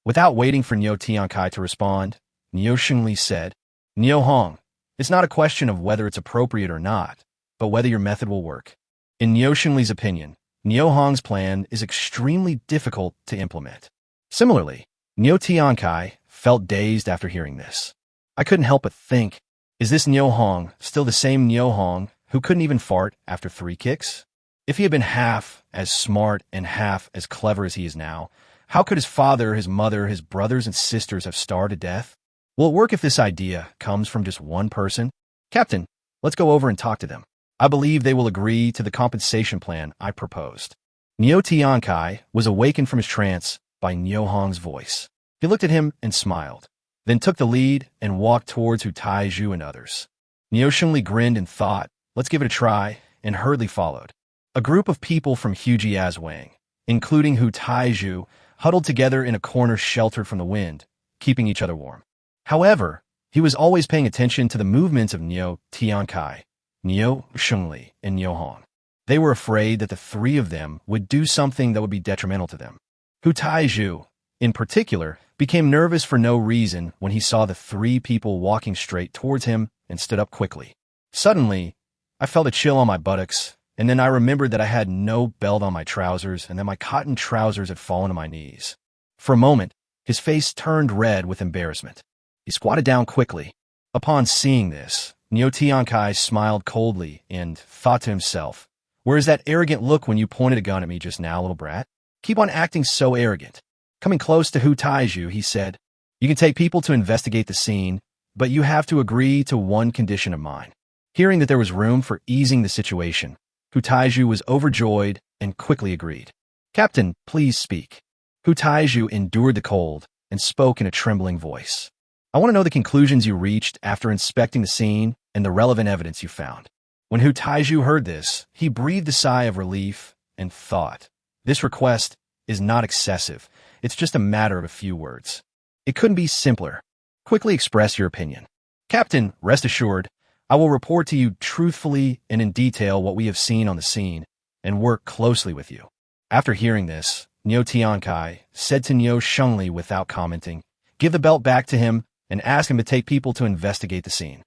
Without waiting for Niu Tiankai to respond, Niu Shengli said, "Niu Hong, It's not a question of whether it's appropriate or not, but whether your method will work. In Niu Xingli's opinion, Niu Hong's plan is extremely difficult to implement. Similarly, Niu Tiankai felt dazed after hearing this. I couldn't help but think, is this Niu Hong still the same Niu Hong who couldn't even fart after 3 kicks? If he had been half as smart and half as clever as he is now, how could his father, his mother, his brothers and sisters have starved to death? Will it work if this idea comes from just one person? Captain, let's go over and talk to them. I believe they will agree to the compensation plan I proposed. Niu Tiankai was awakened from his trance by Niu Hong's voice. He looked at him and smiled, then took the lead and walked towards Hu Taizhu and others. Niu Xingli grinned and thought, let's give it a try, and hurriedly followed. A group of people from Hujiazwang, including Hu Taizhu, huddled together in a corner sheltered from the wind, keeping each other warm. However, he was always paying attention to the movements of Niu Tiankai, Niu Xingli, and Niu Hong. They were afraid that the 3 of them would do something that would be detrimental to them. Hu Taizhu, in particular, became nervous for no reason when he saw the 3 people walking straight towards him and stood up quickly. Suddenly, I felt a chill on my buttocks, and then I remembered that I had no belt on my trousers and that my cotton trousers had fallen to my knees. For a moment, his face turned red with embarrassment. He squatted down quickly. Upon seeing this, Niu Tiankai smiled coldly and thought to himself, where's that arrogant look when you pointed a gun at me just now, little brat? Keep on acting so arrogant. Coming close to Hu Taizhu, he said, you can take people to investigate the scene, but you have to agree to one condition of mine. Hearing that there was room for easing the situation, Hu Taizhu was overjoyed and quickly agreed. Captain, please speak. Hu Taizhu endured the cold and spoke in a trembling voice. I want to know the conclusions you reached after inspecting the scene and the relevant evidence you found. When Hu Taizhu heard this, he breathed a sigh of relief and thought, this request is not excessive. It's just a matter of a few words. It couldn't be simpler. Quickly express your opinion. Captain, rest assured, I will report to you truthfully and in detail what we have seen on the scene and work closely with you. After hearing this, Niu Tiankai said to Niu Xingli without commenting, give the belt back to him and ask him to take people to investigate the scene.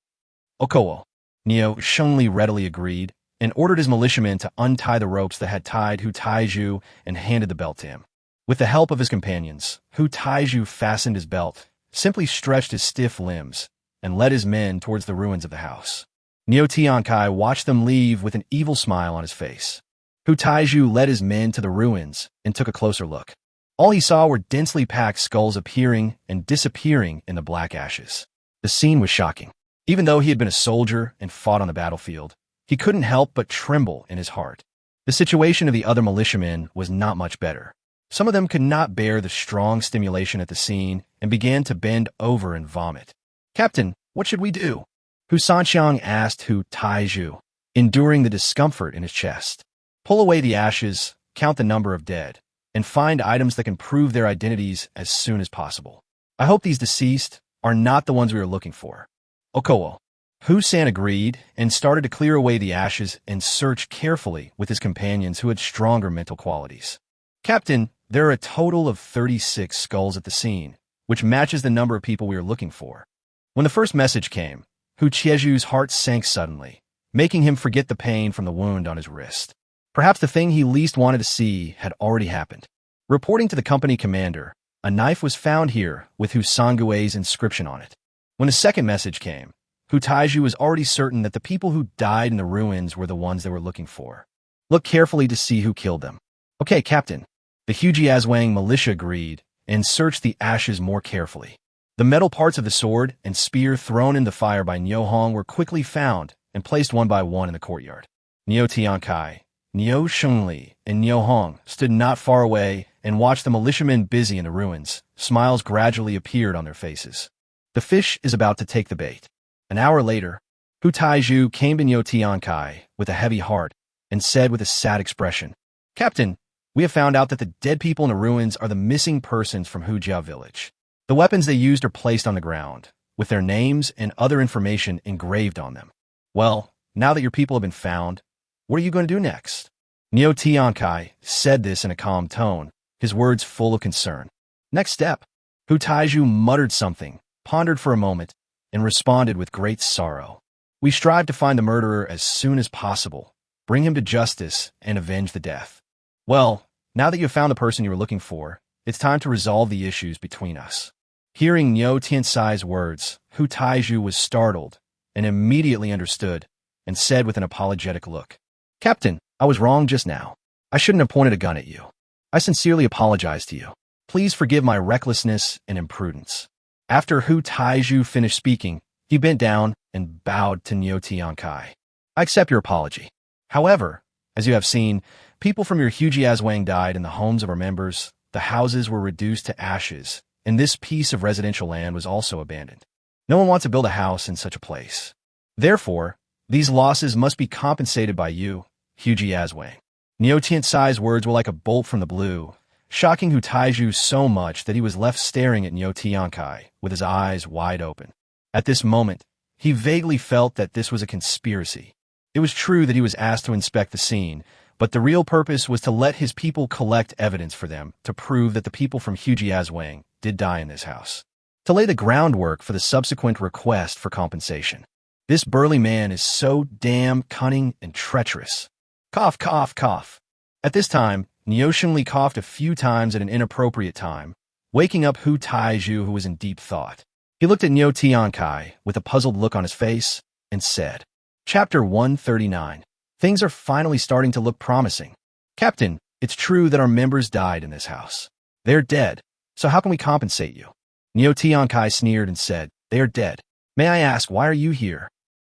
Okowo. Niu Xingli readily agreed and ordered his militiamen to untie the ropes that had tied Hu Taizhu and handed the belt to him. With the help of his companions, Hu Taizhu fastened his belt, simply stretched his stiff limbs, and led his men towards the ruins of the house. Niu Tiankai watched them leave with an evil smile on his face. Hu Taizhu led his men to the ruins and took a closer look. All he saw were densely packed skulls appearing and disappearing in the black ashes. The scene was shocking. Even though he had been a soldier and fought on the battlefield, he couldn't help but tremble in his heart. The situation of the other militiamen was not much better. Some of them could not bear the strong stimulation at the scene and began to bend over and vomit. Captain, what should we do? Hu Sanxiang asked Hu Taizhu, enduring the discomfort in his chest. Pull away the ashes, count the number of dead, and find items that can prove their identities as soon as possible. I hope these deceased are not the ones we are looking for. Okowo. Hu-san agreed and started to clear away the ashes and search carefully with his companions who had stronger mental qualities. Captain, there are a total of 36 skulls at the scene, which matches the number of people we are looking for. When the first message came, Hu Chieju's heart sank suddenly, making him forget the pain from the wound on his wrist. Perhaps the thing he least wanted to see had already happened. Reporting to the company commander, a knife was found here with Hu Sangue's inscription on it. When the second message came, Hu Taizhu was already certain that the people who died in the ruins were the ones they were looking for. Look carefully to see who killed them. Okay, Captain. The Hujiazwang militia agreed and searched the ashes more carefully. The metal parts of the sword and spear thrown in the fire by Niu Hong were quickly found and placed one by one in the courtyard. Niu Tiankai, Niu Xingli, and Niu Hong stood not far away and watched the militiamen busy in the ruins. Smiles gradually appeared on their faces. The fish is about to take the bait. An hour later, Hu Taizhu came to Niu Tiankai with a heavy heart and said with a sad expression, Captain, we have found out that the dead people in the ruins are the missing persons from Hujia village. The weapons they used are placed on the ground, with their names and other information engraved on them. Well, now that your people have been found, what are you going to do next? Niu Tiankai said this in a calm tone, his words full of concern. Next step. Hu Taizhu muttered something, pondered for a moment, and responded with great sorrow. We strive to find the murderer as soon as possible, bring him to justice, and avenge the death. Well, now that you have found the person you were looking for, it's time to resolve the issues between us. Hearing Niu Tiansai's words, Hu Taiju was startled and immediately understood and said with an apologetic look, "Captain, I was wrong just now. I shouldn't have pointed a gun at you. I sincerely apologize to you. Please forgive my recklessness and imprudence." After Hu Taiju finished speaking, he bent down and bowed to Niu Tiankai. "I accept your apology. However, as you have seen, people from your Hujiazwang died in the homes of our members, the houses were reduced to ashes, and this piece of residential land was also abandoned. No one wants to build a house in such a place. Therefore, these losses must be compensated by you, Hujiazwang." Niu Tiansai's words were like a bolt from the blue, shocking Hu Taiju so much that he was left staring at Niu Tiankai with his eyes wide open. At this moment, he vaguely felt that this was a conspiracy. It was true that he was asked to inspect the scene, but the real purpose was to let his people collect evidence for them to prove that the people from Hujiazwang did die in this house, to lay the groundwork for the subsequent request for compensation. This burly man is so damn cunning and treacherous. Cough, cough, cough. At this time, Niu Shengli coughed a few times at an inappropriate time, waking up Hu Taiju, who was in deep thought. He looked at Niu Tiankai with a puzzled look on his face and said, Chapter 139. Things are finally starting to look promising. Captain, it's true that our members died in this house. They're dead, so how can we compensate you? Niu Tiankai sneered and said, They are dead. May I ask, why are you here?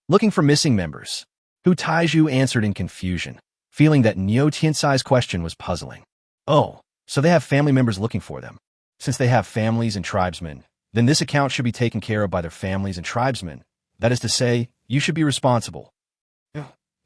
Looking for missing members. Hu Taiju answered in confusion, feeling that Niu Tiansai's question was puzzling. Oh, so they have family members looking for them. Since they have families and tribesmen, then this account should be taken care of by their families and tribesmen. That is to say, you should be responsible.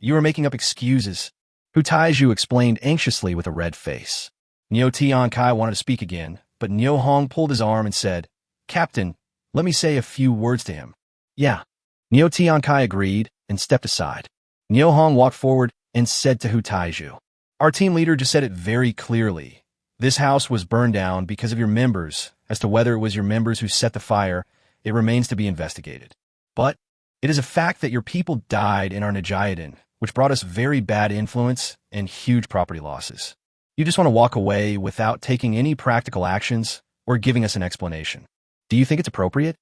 You are making up excuses. Hu Taiju explained anxiously with a red face. Niu Tiankai wanted to speak again, but Niu Hong pulled his arm and said, Captain, let me say a few words to him. Yeah. Niu Tiankai agreed and stepped aside. Niu Hong walked forward and said to Hu Taiju, Our team leader just said it very clearly. This house was burned down because of your members. As to whether it was your members who set the fire, it remains to be investigated. But it is a fact that your people died in our Najayadan, which brought us very bad influence and huge property losses. You just want to walk away without taking any practical actions or giving us an explanation. Do you think it's appropriate?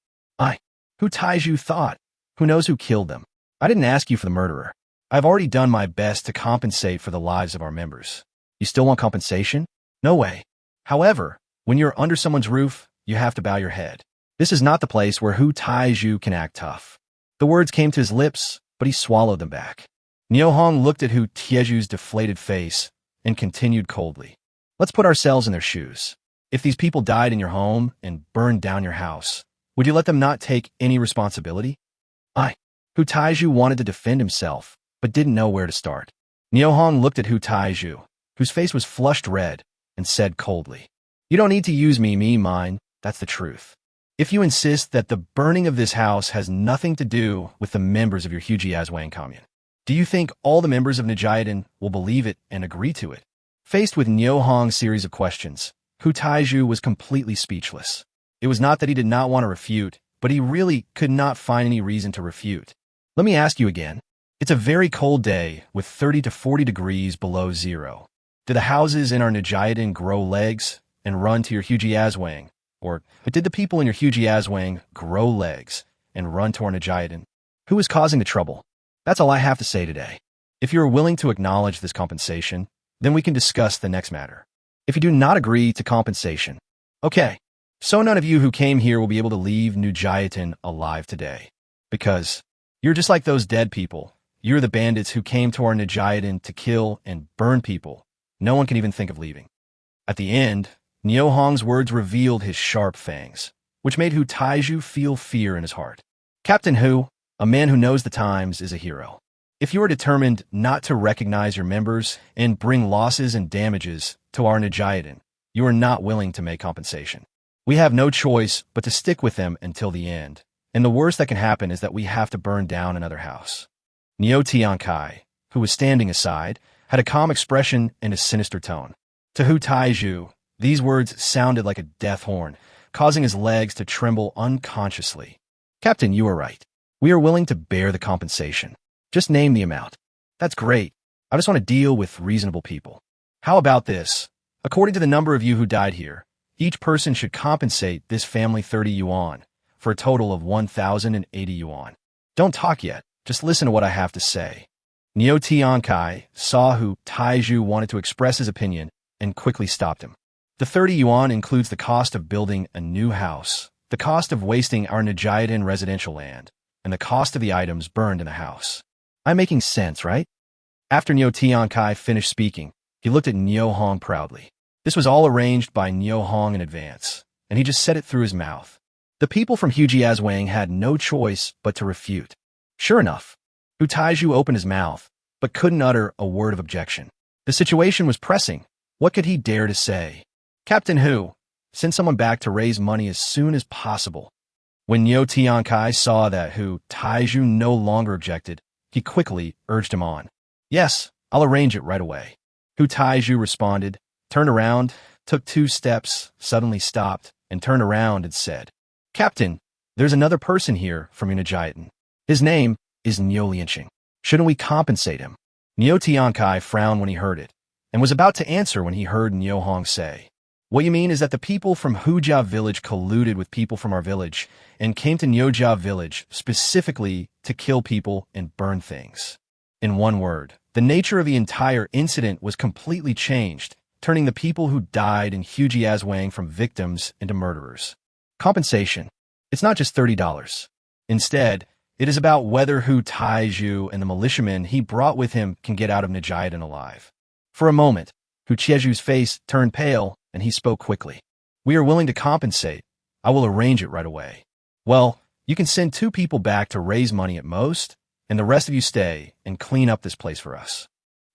Hu Taiju thought. Who knows who killed them? I didn't ask you for the murderer. I've already done my best to compensate for the lives of our members. You still want compensation? No way. However, when you're under someone's roof, you have to bow your head. This is not the place where Hu Taiju can act tough. The words came to his lips, but he swallowed them back. Niu Hong looked at Hu Taeju's deflated face and continued coldly. Let's put ourselves in their shoes. If these people died in your home and burned down your house, would you let them not take any responsibility? Hu Taiju wanted to defend himself, but didn't know where to start. Niu Hong looked at Hu Taiju, whose face was flushed red, and said coldly, You don't need to use me, mine, that's the truth. If you insist that the burning of this house has nothing to do with the members of your Hujiazwang commune, do you think all the members of Najayadan will believe it and agree to it? Faced with Niu Hong's series of questions, Hu Taiju was completely speechless. It was not that he did not want to refute, but he really could not find any reason to refute. Let me ask you again. It's a very cold day with 30 to 40 degrees below zero. Do the houses in our Najayadan grow legs and run to your Hujiazwang? Or did the people in your Hujiazwang grow legs and run to our Najayadan? Who is causing the trouble? That's all I have to say today. If you are willing to acknowledge this compensation, then we can discuss the next matter. If you do not agree to compensation, okay, so none of you who came here will be able to leave Najayadan alive today. Because you're just like those dead people. You're the bandits who came to our Najayadan to kill and burn people. No one can even think of leaving. At the end, Niu Hong's words revealed his sharp fangs, which made Hu Taiju feel fear in his heart. Captain Hu, a man who knows the times, is a hero. If you are determined not to recognize your members and bring losses and damages to our Najayadan, you are not willing to make compensation. We have no choice but to stick with them until the end, and the worst that can happen is that we have to burn down another house. Niu Tiankai, who was standing aside, had a calm expression and a sinister tone. To Hu Taiju, these words sounded like a death horn, causing his legs to tremble unconsciously. Captain, you are right. We are willing to bear the compensation. Just name the amount. That's great. I just want to deal with reasonable people. How about this? According to the number of you who died here, each person should compensate this family 30 yuan, for a total of 1,080 yuan. Don't talk yet. Just listen to what I have to say. Niu Tiankai saw Hu Taizhu wanted to express his opinion and quickly stopped him. The 30 yuan includes the cost of building a new house, the cost of wasting our Nijiadan residential land, and the cost of the items burned in the house. I'm making sense, right? After Niu Tiankai finished speaking, he looked at Niu Hong proudly. This was all arranged by Niu Hong in advance, and he just said it through his mouth. The people from Hujiazwang had no choice but to refute. Sure enough, Hu Taizhu opened his mouth, but couldn't utter a word of objection. The situation was pressing. What could he dare to say? Captain Hu, send someone back to raise money as soon as possible. When Niu Tiankai saw that Hu Taizhu no longer objected, he quickly urged him on. Yes, I'll arrange it right away. Hu Taizhu responded, turned around, took 2 steps, suddenly stopped, and turned around and said, Captain, there's another person here from Unijitan. His name is Niu Lianqing. Shouldn't we compensate him? Niu Tiankai frowned when he heard it, and was about to answer when he heard Niu Hong say, What you mean is that the people from Hujia village colluded with people from our village and came to Niujia village specifically to kill people and burn things. In one word, the nature of the entire incident was completely changed, turning the people who died in Hujiazwang from victims into murderers. Compensation. It's not just $30. Instead, it is about whether Hu Taizhu and the militiamen he brought with him can get out of Nijiadan alive. For a moment, Hu Chieju's face turned pale, and he spoke quickly. We are willing to compensate. I will arrange it right away. Well, you can send 2 people back to raise money at most, and the rest of you stay and clean up this place for us.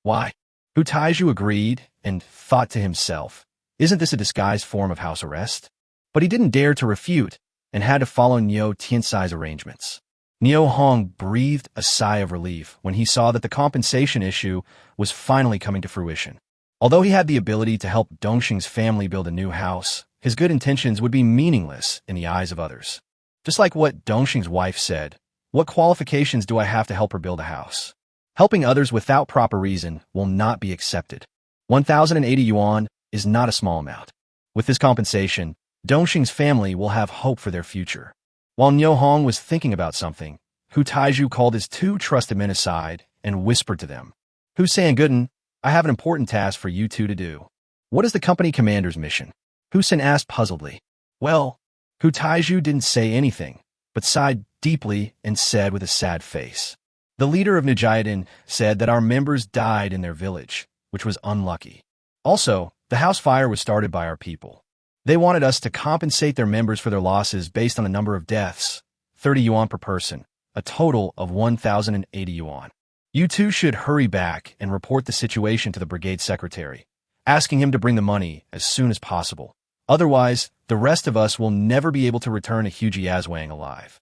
Why? Hu Taizhu agreed and thought to himself, isn't this a disguised form of house arrest? But he didn't dare to refute and had to follow Niu Tiansai's arrangements. Niu Hong breathed a sigh of relief when he saw that the compensation issue was finally coming to fruition. Although he had the ability to help Dongxing's family build a new house, his good intentions would be meaningless in the eyes of others. Just like what Dongxing's wife said, what qualifications do I have to help her build a house? Helping others without proper reason will not be accepted. 1,080 yuan is not a small amount. With this compensation, Dongxing's family will have hope for their future. While Niu Hong was thinking about something, Hu Taizhu called his 2 trusted men aside and whispered to them, Hu San-Guten, I have an important task for you 2 to do. What is the company commander's mission? Hu San asked puzzledly. Well, Hu Taizhu didn't say anything, but sighed deeply and said with a sad face. The leader of Nijiadan said that our members died in their village, which was unlucky. Also, the house fire was started by our people. They wanted us to compensate their members for their losses based on the number of deaths, 30 yuan per person, a total of 1,080 yuan. You 2 should hurry back and report the situation to the brigade secretary, asking him to bring the money as soon as possible. Otherwise, the rest of us will never be able to return to Hujiazwang alive.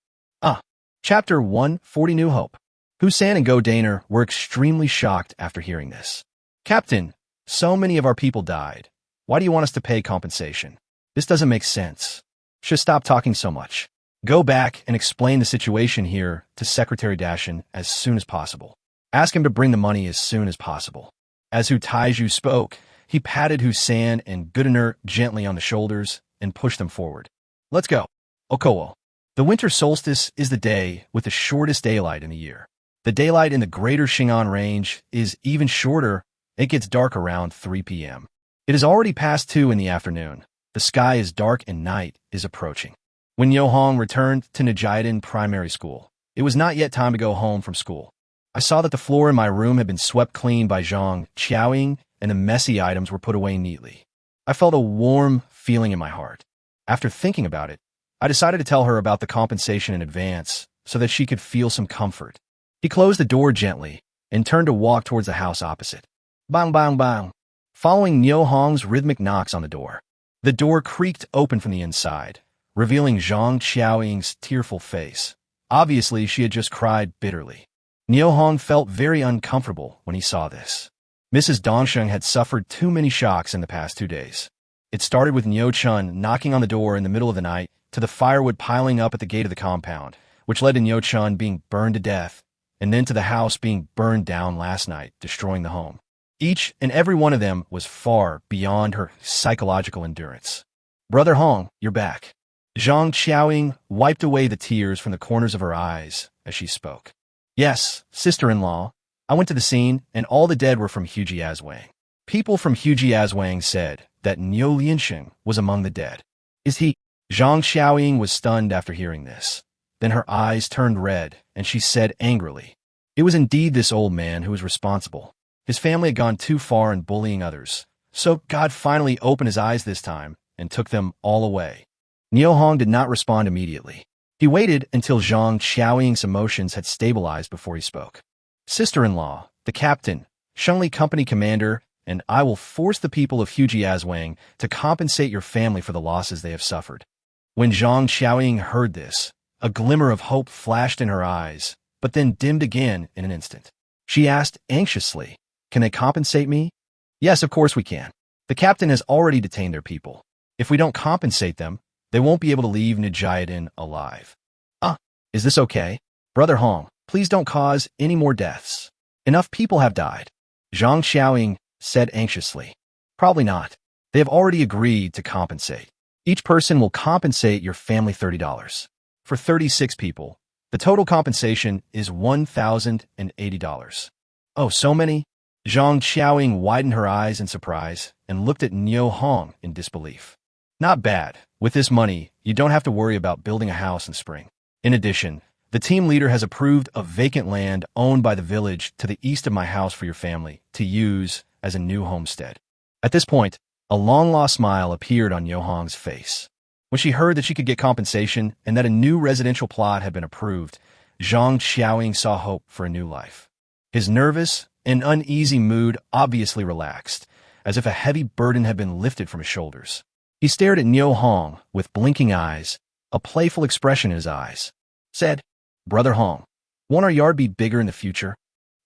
Chapter 140 New Hope. Hu San and Go Daner were extremely shocked after hearing this. Captain, so many of our people died. Why do you want us to pay compensation? This doesn't make sense. Should stop talking so much. Go back and explain the situation here to Secretary Dashin as soon as possible. Ask him to bring the money as soon as possible. As Hu Taizhu spoke, he patted Hu San and Goodener gently on the shoulders and pushed them forward. Let's go. Okowo. The winter solstice is the day with the shortest daylight in the year. The daylight in the greater Xing'an range is even shorter. It gets dark around 3 p.m. It is already past 2 in the afternoon. The sky is dark and night is approaching. When Niu Hong returned to Nijiadan Primary School, it was not yet time to go home from school. I saw that the floor in my room had been swept clean by Zhang Qiaoying and the messy items were put away neatly. I felt a warm feeling in my heart. After thinking about it, I decided to tell her about the compensation in advance so that she could feel some comfort. He closed the door gently and turned to walk towards the house opposite. Bang, bang, bang. Following Niu Hong's rhythmic knocks on the door. The door creaked open from the inside, revealing Zhang Qiaoying's tearful face. Obviously, she had just cried bitterly. Niu Hong felt very uncomfortable when he saw this. Mrs. Dongsheng had suffered too many shocks in the past 2 days. It started with Niu Chun knocking on the door in the middle of the night, to the firewood piling up at the gate of the compound, which led to Nyo Chun being burned to death, and then to the house being burned down last night, destroying the home. Each and every one of them was far beyond her psychological endurance. Brother Hong, you're back. Zhang Qiaoying wiped away the tears from the corners of her eyes as she spoke. Yes, sister-in-law, I went to the scene, and all the dead were from Hujiazwang. People from Hujiazwang said that Niu Liansheng was among the dead. Is he? Zhang Qiaoying was stunned after hearing this. Then her eyes turned red, and she said angrily, it was indeed this old man who was responsible. His family had gone too far in bullying others, so God finally opened his eyes this time and took them all away. Niu Hong did not respond immediately. He waited until Zhang Qiaoying's emotions had stabilized before he spoke. Sister-in-law, the captain, Shengli Company commander, and I will force the people of Hujiazwang to compensate your family for the losses they have suffered. When Zhang Qiaoying heard this, a glimmer of hope flashed in her eyes, but then dimmed again in an instant. She asked anxiously, can they compensate me? Yes, of course we can. The captain has already detained their people. If we don't compensate them, they won't be able to leave Nijayadin alive. Is this okay? Brother Hong, please don't cause any more deaths. Enough people have died. Zhang Qiaoying said anxiously. Probably not. They have already agreed to compensate. Each person will compensate your family $30. For 36 people, the total compensation is $1,080. Oh, so many? Zhang Qiaoying widened her eyes in surprise and looked at Niu Hong in disbelief. Not bad. With this money, you don't have to worry about building a house in spring. In addition, the team leader has approved of vacant land owned by the village to the east of my house for your family to use as a new homestead. At this point, a long-lost smile appeared on Niu Hong's face. When she heard that she could get compensation and that a new residential plot had been approved, Zhang Qiaoying saw hope for a new life. His nervous and uneasy mood obviously relaxed, as if a heavy burden had been lifted from his shoulders. He stared at Niu Hong with blinking eyes, a playful expression in his eyes. Said, Brother Hong, won't our yard be bigger in the future?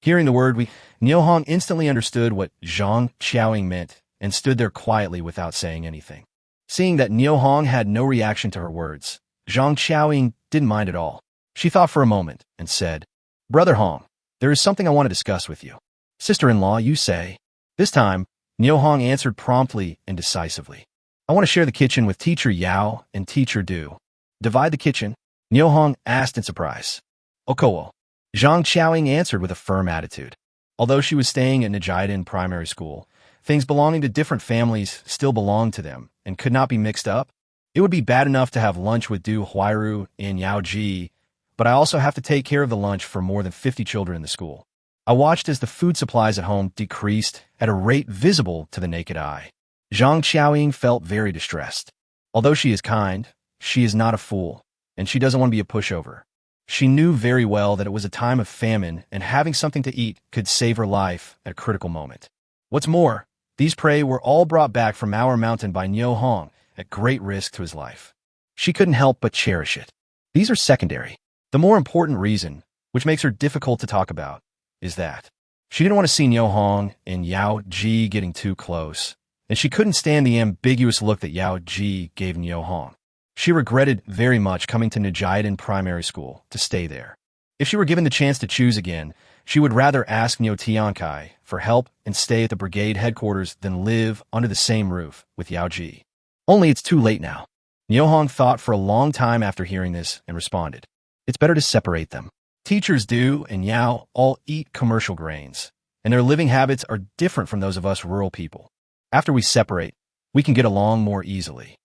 Hearing the word Niu Hong instantly understood what Zhang Qiaoying meant and stood there quietly without saying anything. Seeing that Niu Hong had no reaction to her words, Zhang Qiaoying didn't mind at all. She thought for a moment and said, Brother Hong, there is something I want to discuss with you. Sister-in-law, you say. This time, Niu Hong answered promptly and decisively. I want to share the kitchen with Teacher Yao and Teacher Du. Divide the kitchen? Niu Hong asked in surprise. Okowo. Zhang Qiaoying answered with a firm attitude. Although she was staying at Nijayadin Primary School, things belonging to different families still belonged to them and could not be mixed up. It would be bad enough to have lunch with Du Huairu and Yao Ji, but I also have to take care of the lunch for more than 50 children in the school. I watched as the food supplies at home decreased at a rate visible to the naked eye. Zhang Qiaoying felt very distressed. Although she is kind, she is not a fool, and she doesn't want to be a pushover. She knew very well that it was a time of famine and having something to eat could save her life at a critical moment. What's more, these prey were all brought back from our mountain by Niu Hong at great risk to his life. She couldn't help but cherish it. These are secondary. The more important reason, which makes her difficult to talk about, is that she didn't want to see Niu Hong and Yao Ji getting too close, and she couldn't stand the ambiguous look that Yao Ji gave Niu Hong. She regretted very much coming to Nijayadin Primary School to stay there. If she were given the chance to choose again, she would rather ask Niu Tiankai for help and stay at the brigade headquarters than live under the same roof with Yao Ji. Only it's too late now. Niu Hong thought for a long time after hearing this and responded, It's better to separate them. Teachers Du and Yao all eat commercial grains, and their living habits are different from those of us rural people. After we separate, we can get along more easily.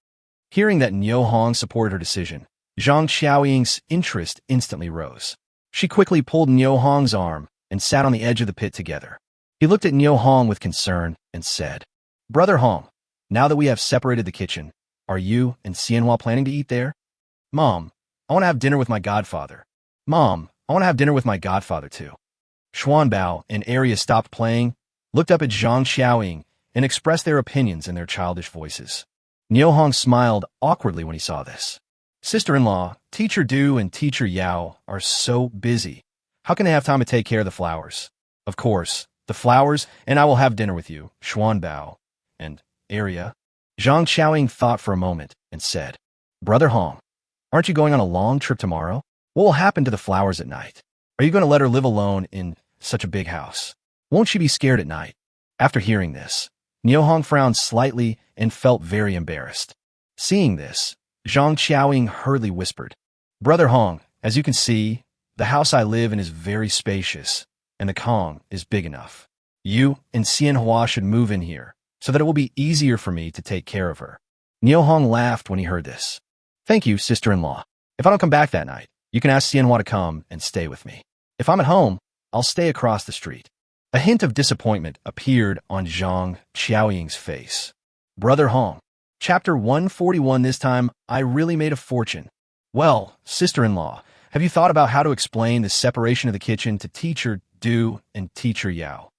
Hearing that Niu Hong supported her decision, Zhang Qiaoying's interest instantly rose. She quickly pulled Niu Hong's arm and sat on the edge of the pit together. He looked at Niu Hong with concern and said, Brother Hong, now that we have separated the kitchen, are you and Xianhua planning to eat there? Mom, I want to have dinner with my godfather. Mom, I want to have dinner with my godfather too. Xuanbao and Arya stopped playing, looked up at Zhang Qiaoying, and expressed their opinions in their childish voices. Niu Hong smiled awkwardly when he saw this. Sister-in-law, Teacher Du and Teacher Yao are so busy. How can they have time to take care of the flowers? Of course, the flowers, and I will have dinner with you, Xuanbao and Arya. Zhang Qiaoying thought for a moment and said, Brother Hong, aren't you going on a long trip tomorrow? What will happen to the flowers at night? Are you going to let her live alone in such a big house? Won't she be scared at night? After hearing this, Niohong frowned slightly and felt very embarrassed. Seeing this, Zhang Qiaoying hurriedly whispered, "Brother Hong, as you can see, the house I live in is very spacious, and the Kong is big enough. You and Xianhua should move in here, so that it will be easier for me to take care of her." Niohong laughed when he heard this. "Thank you, sister-in-law. If I don't come back that night, you can ask Xianhua to come and stay with me. If I'm at home, I'll stay across the street." A hint of disappointment appeared on Zhang Qiaoying's face. "Brother Hong, Chapter 141 this time, I really made a fortune. Well, sister-in-law, have you thought about how to explain the separation of the kitchen to Teacher Du and Teacher Yao?"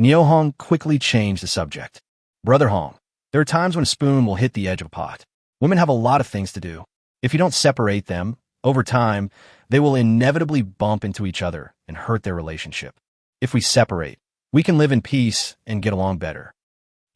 Niohong quickly changed the subject. "Brother Hong, there are times when a spoon will hit the edge of a pot. Women have a lot of things to do. If you don't separate them, over time, they will inevitably bump into each other and hurt their relationship. If we separate, we can live in peace and get along better."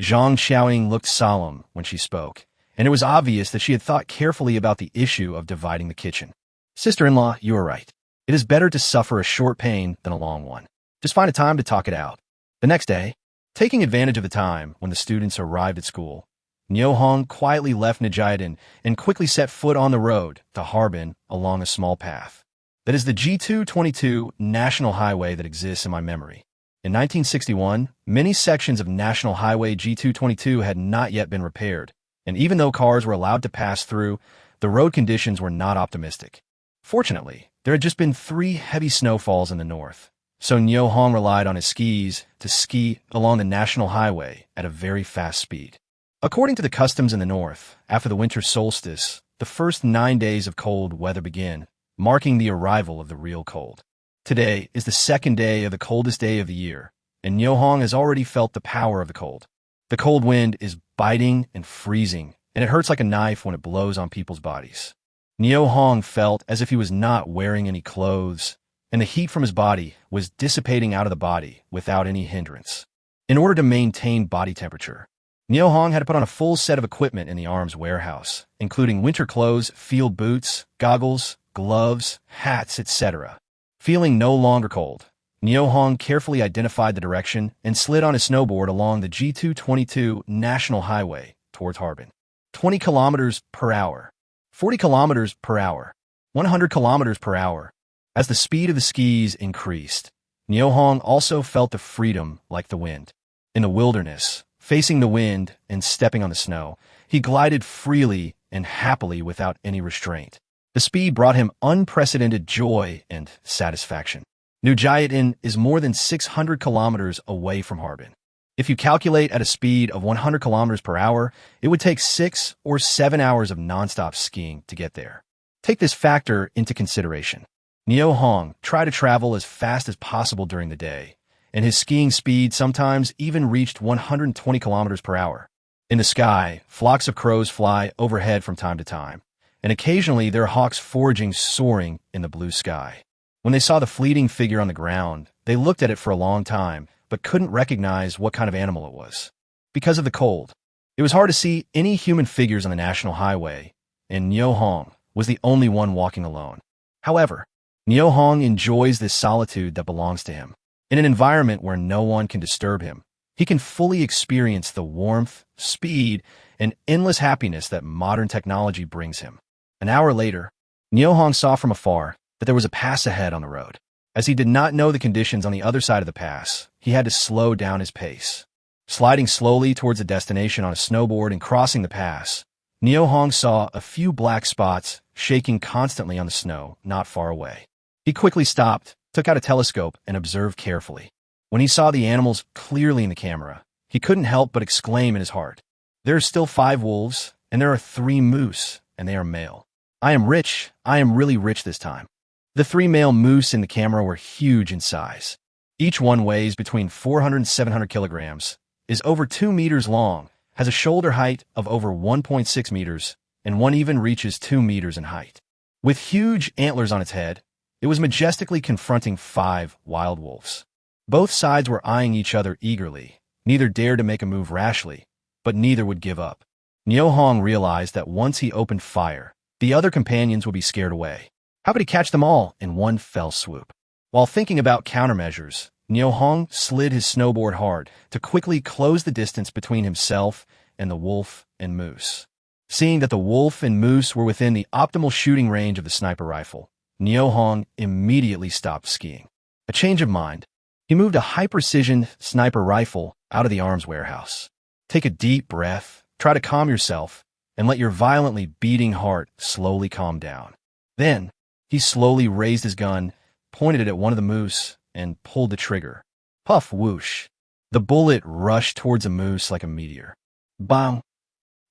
Zhang Xiaoying looked solemn when she spoke, and it was obvious that she had thought carefully about the issue of dividing the kitchen. "Sister-in-law, you are right. It is better to suffer a short pain than a long one. Just find a time to talk it out." The next day, taking advantage of the time when the students arrived at school, Niohong quietly left Nijiadan and quickly set foot on the road to Harbin along a small path. That is the G222 national highway that exists in my memory. In 1961, many sections of National Highway G222 had not yet been repaired, and even though cars were allowed to pass through, the road conditions were not optimistic. Fortunately, there had just been 3 heavy snowfalls in the north, so Niohong relied on his skis to ski along the national highway at a very fast speed. According to the customs in the north, after the winter solstice, the first 9 days of cold weather begin, marking the arrival of the real cold. Today is the second day of the coldest day of the year, and Niohong has already felt the power of the cold. The cold wind is biting and freezing, and it hurts like a knife when it blows on people's bodies. Niohong felt as if he was not wearing any clothes, and the heat from his body was dissipating out of the body without any hindrance. In order to maintain body temperature, Niohong had to put on a full set of equipment in the arms warehouse, including winter clothes, field boots, goggles, gloves, hats, etc. Feeling no longer cold, Niohong carefully identified the direction and slid on his snowboard along the G222 national highway towards Harbin. 20 kilometers per hour, 40 kilometers per hour, 100 kilometers per hour. As the speed of the skis increased, Niohong also felt the freedom like the wind. In the wilderness, facing the wind and stepping on the snow, he glided freely and happily without any restraint. The speed brought him unprecedented joy and satisfaction. Nijiadan is more than 600 kilometers away from Harbin. If you calculate at a speed of 100 kilometers per hour, it would take 6 or 7 hours of nonstop skiing to get there. Take this factor into consideration. Niohong tried to travel as fast as possible during the day, and his skiing speed sometimes even reached 120 kilometers per hour. In the sky, flocks of crows fly overhead from time to time, and occasionally there are hawks foraging soaring in the blue sky. When they saw the fleeting figure on the ground, they looked at it for a long time, but couldn't recognize what kind of animal it was. Because of the cold, it was hard to see any human figures on the national highway, and Niohong was the only one walking alone. However, Niohong enjoys this solitude that belongs to him. In an environment where no one can disturb him, he can fully experience the warmth, speed, and endless happiness that modern technology brings him. An hour later, Niohong saw from afar that there was a pass ahead on the road. As he did not know the conditions on the other side of the pass, he had to slow down his pace. Sliding slowly towards the destination on a snowboard and crossing the pass, Niohong saw a few black spots shaking constantly on the snow not far away. He quickly stopped, took out a telescope, and observed carefully. When he saw the animals clearly in the camera, he couldn't help but exclaim in his heart, "There are still 5 wolves, and there are 3 moose, and they are male. I am rich. I am really rich this time." The 3 male moose in the camera were huge in size. Each one weighs between 400 and 700 kilograms, is over 2 meters long, has a shoulder height of over 1.6 meters, and one even reaches 2 meters in height. With huge antlers on its head, it was majestically confronting 5 wild wolves. Both sides were eyeing each other eagerly. Neither dared to make a move rashly, but neither would give up. Niohong realized that once he opened fire, the other companions would be scared away. How could he catch them all in one fell swoop? While thinking about countermeasures, Niu Hong slid his snowboard hard to quickly close the distance between himself and the wolf and moose. Seeing that the wolf and moose were within the optimal shooting range of the sniper rifle, Niu Hong immediately stopped skiing. A change of mind, he moved a high-precision sniper rifle out of the arms warehouse. Take a deep breath, try to calm yourself, and let your violently beating heart slowly calm down. Then, he slowly raised his gun, pointed it at one of the moose, and pulled the trigger. Puff whoosh. The bullet rushed towards the moose like a meteor. Bang!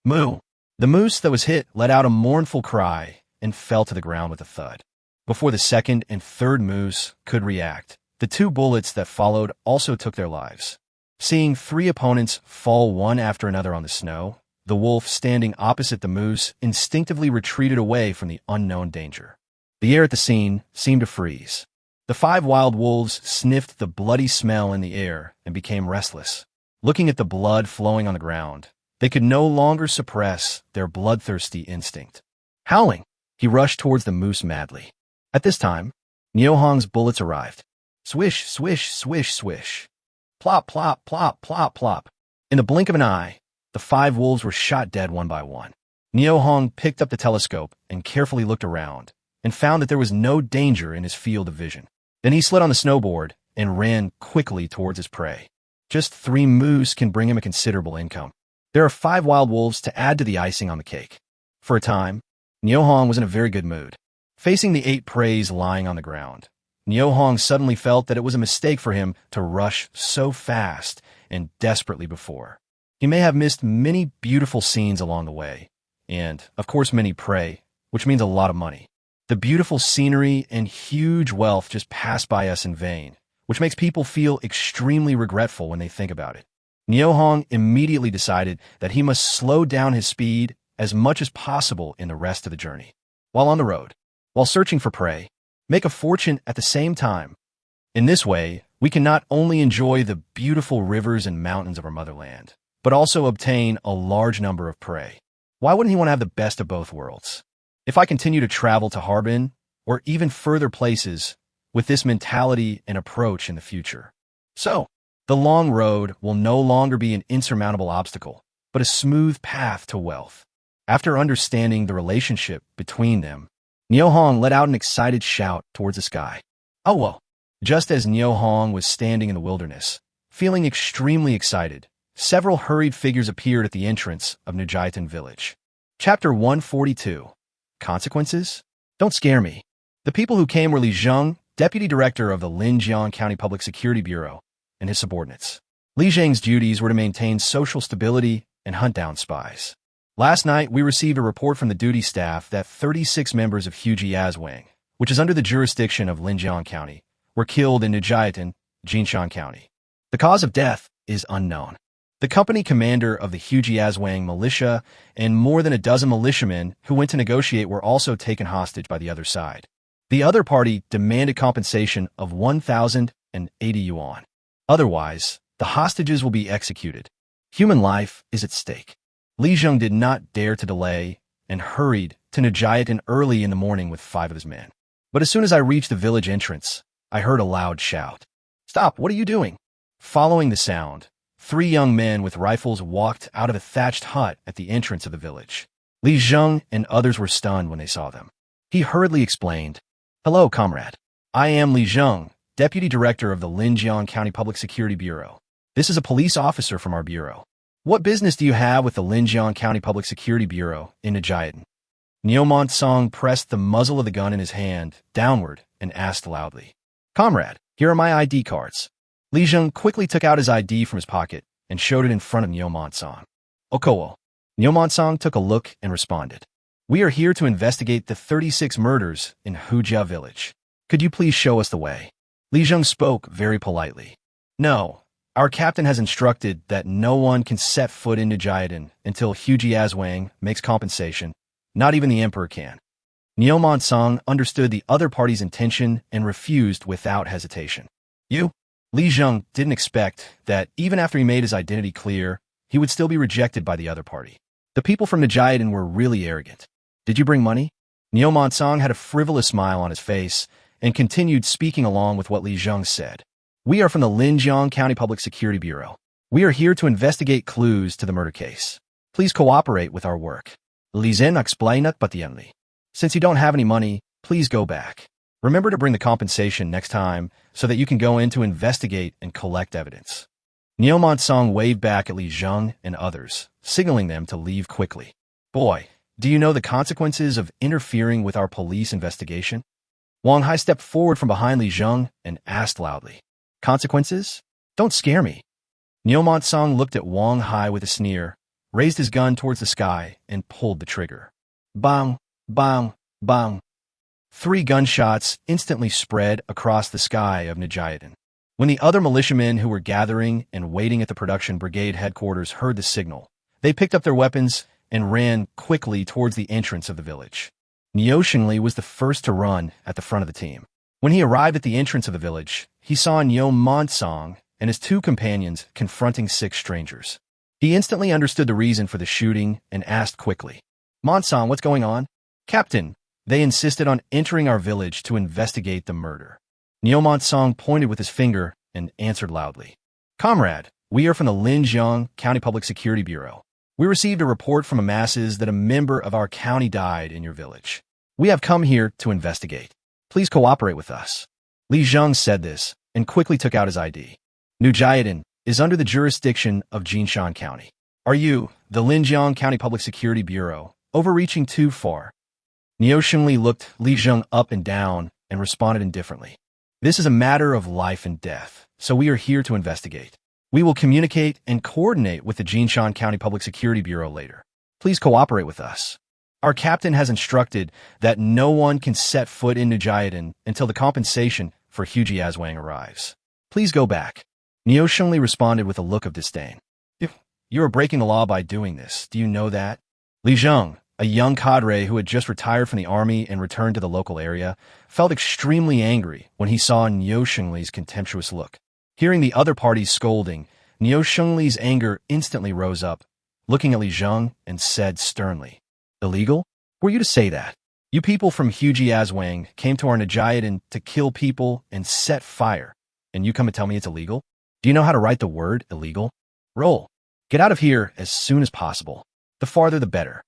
Moo! The moose that was hit let out a mournful cry and fell to the ground with a thud. Before the second and third moose could react, the two bullets that followed also took their lives. Seeing three opponents fall one after another on the snow, the wolf standing opposite the moose instinctively retreated away from the unknown danger. The air at the scene seemed to freeze. The 5 wild wolves sniffed the bloody smell in the air and became restless. Looking at the blood flowing on the ground, they could no longer suppress their bloodthirsty instinct. Howling, he rushed towards the moose madly. At this time, Niu Hong's bullets arrived. Swish, swish, swish, swish. Plop, plop, plop, plop, plop. In the blink of an eye, the 5 wolves were shot dead one by one. Niu Hong picked up the telescope and carefully looked around, and found that there was no danger in his field of vision. Then he slid on the snowboard and ran quickly towards his prey. Just 3 moose can bring him a considerable income. There are 5 wild wolves to add to the icing on the cake. For a time, Niu Hong was in a very good mood. Facing the 8 preys lying on the ground, Niu Hong suddenly felt that it was a mistake for him to rush so fast and desperately before. He may have missed many beautiful scenes along the way, and, of course, many prey, which means a lot of money. The beautiful scenery and huge wealth just pass by us in vain, which makes people feel extremely regretful when they think about it. Niu Hong immediately decided that he must slow down his speed as much as possible in the rest of the journey. While on the road, while searching for prey, make a fortune at the same time. In this way, we can not only enjoy the beautiful rivers and mountains of our motherland, but also obtain a large number of prey. Why wouldn't he want to have the best of both worlds? If I continue to travel to Harbin, or even further places, with this mentality and approach in the future. So, the long road will no longer be an insurmountable obstacle, but a smooth path to wealth. After understanding the relationship between them, Niu Hong let out an excited shout towards the sky. Oh well. Just as Niu Hong was standing in the wilderness, feeling extremely excited, several hurried figures appeared at the entrance of Nujaitan village. Chapter 142. Consequences? Don't scare me. The people who came were Li Zheng, deputy director of the Linjiang County Public Security Bureau, and his subordinates. Li Zheng's duties were to maintain social stability and hunt down spies. Last night, we received a report from the duty staff that 36 members of Huji Yazwang, which is under the jurisdiction of Linjiang County, were killed in Nujaitan, Jinshan County. The cause of death is unknown. The company commander of the Huji Yazwang militia and more than a dozen militiamen who went to negotiate were also taken hostage by the other side. The other party demanded compensation of 1,080 yuan. Otherwise, the hostages will be executed. Human life is at stake. Li Zheng did not dare to delay and hurried to Nujaitan early in the morning with 5 of his men. But as soon as I reached the village entrance, I heard a loud shout. Stop, what are you doing? Following the sound, 3 young men with rifles walked out of a thatched hut at the entrance of the village. Li Zheng and others were stunned when they saw them. He hurriedly explained, Hello, comrade. I am Li Zheng, deputy director of the Linjiang County Public Security Bureau. This is a police officer from our bureau. What business do you have with the Linjiang County Public Security Bureau in Nujaitan? Niu Song pressed the muzzle of the gun in his hand downward and asked loudly, Comrade, here are my ID cards. Li Zheng quickly took out his ID from his pocket and showed it in front of Niu Song. Okowo. Niu Song took a look and responded, We are here to investigate the 36 murders in Hujia village. Could you please show us the way? Li Zheng spoke very politely. No. Our captain has instructed that no one can set foot in Nujaitan until Huji Yazwang makes compensation. Not even the emperor can. Niu Song understood the other party's intention and refused without hesitation. You? Li Zheng didn't expect that even after he made his identity clear, he would still be rejected by the other party. The people from Nujaitan were really arrogant. Did you bring money? Neo Monsong had a frivolous smile on his face and continued speaking along with what Li Zheng said. We are from the Linjiang County Public Security Bureau. We are here to investigate clues to the murder case. Please cooperate with our work. Li Zhen explained patiently. Since you don't have any money, please go back. Remember to bring the compensation next time so that you can go in to investigate and collect evidence. Neo Monsong waved back at Li Zheng and others, signaling them to leave quickly. Boy, do you know the consequences of interfering with our police investigation? Wang Hai stepped forward from behind Li Zheng and asked loudly. Consequences? Don't scare me. Neo Monsong looked at Wang Hai with a sneer, raised his gun towards the sky, and pulled the trigger. Bang, bang, bang. 3 gunshots instantly spread across the sky of Nijiadan. When the other militiamen who were gathering and waiting at the production brigade headquarters heard the signal, they picked up their weapons and ran quickly towards the entrance of the village. Niao Xingli was the first to run at the front of the team. When he arrived at the entrance of the village, he saw Neo Monsong and his 2 companions confronting 6 strangers. He instantly understood the reason for the shooting and asked quickly, Monsong, what's going on? Captain, they insisted on entering our village to investigate the murder. Neo Monsong pointed with his finger and answered loudly. Comrade, we are from the Linjiang County Public Security Bureau. We received a report from the masses that a member of our county died in your village. We have come here to investigate. Please cooperate with us. Li Zheng said this and quickly took out his ID. Nijiadan is under the jurisdiction of Jinshan County. Are you, the Linjiang County Public Security Bureau, overreaching too far? Niao Xingli looked Li Zheng up and down and responded indifferently. This is a matter of life and death, so we are here to investigate. We will communicate and coordinate with the Jinshan County Public Security Bureau later. Please cooperate with us. Our captain has instructed that no one can set foot in Nijiadan until the compensation for Hu Jiazwang arrives. Please go back. Niao Xingli responded with a look of disdain. You are breaking the law by doing this. Do you know that? Li Zheng, a young cadre who had just retired from the army and returned to the local area, felt extremely angry when he saw Niao Xingli's contemptuous look. Hearing the other party's scolding, Niao Xingli's anger instantly rose up, looking at Li Zheng and said sternly, Illegal? Were you to say that? You people from Hu Jiazwang came to our Nijiadan to kill people and set fire, and you come and tell me it's illegal? Do you know how to write the word illegal? Roll. Get out of here as soon as possible. The farther the better.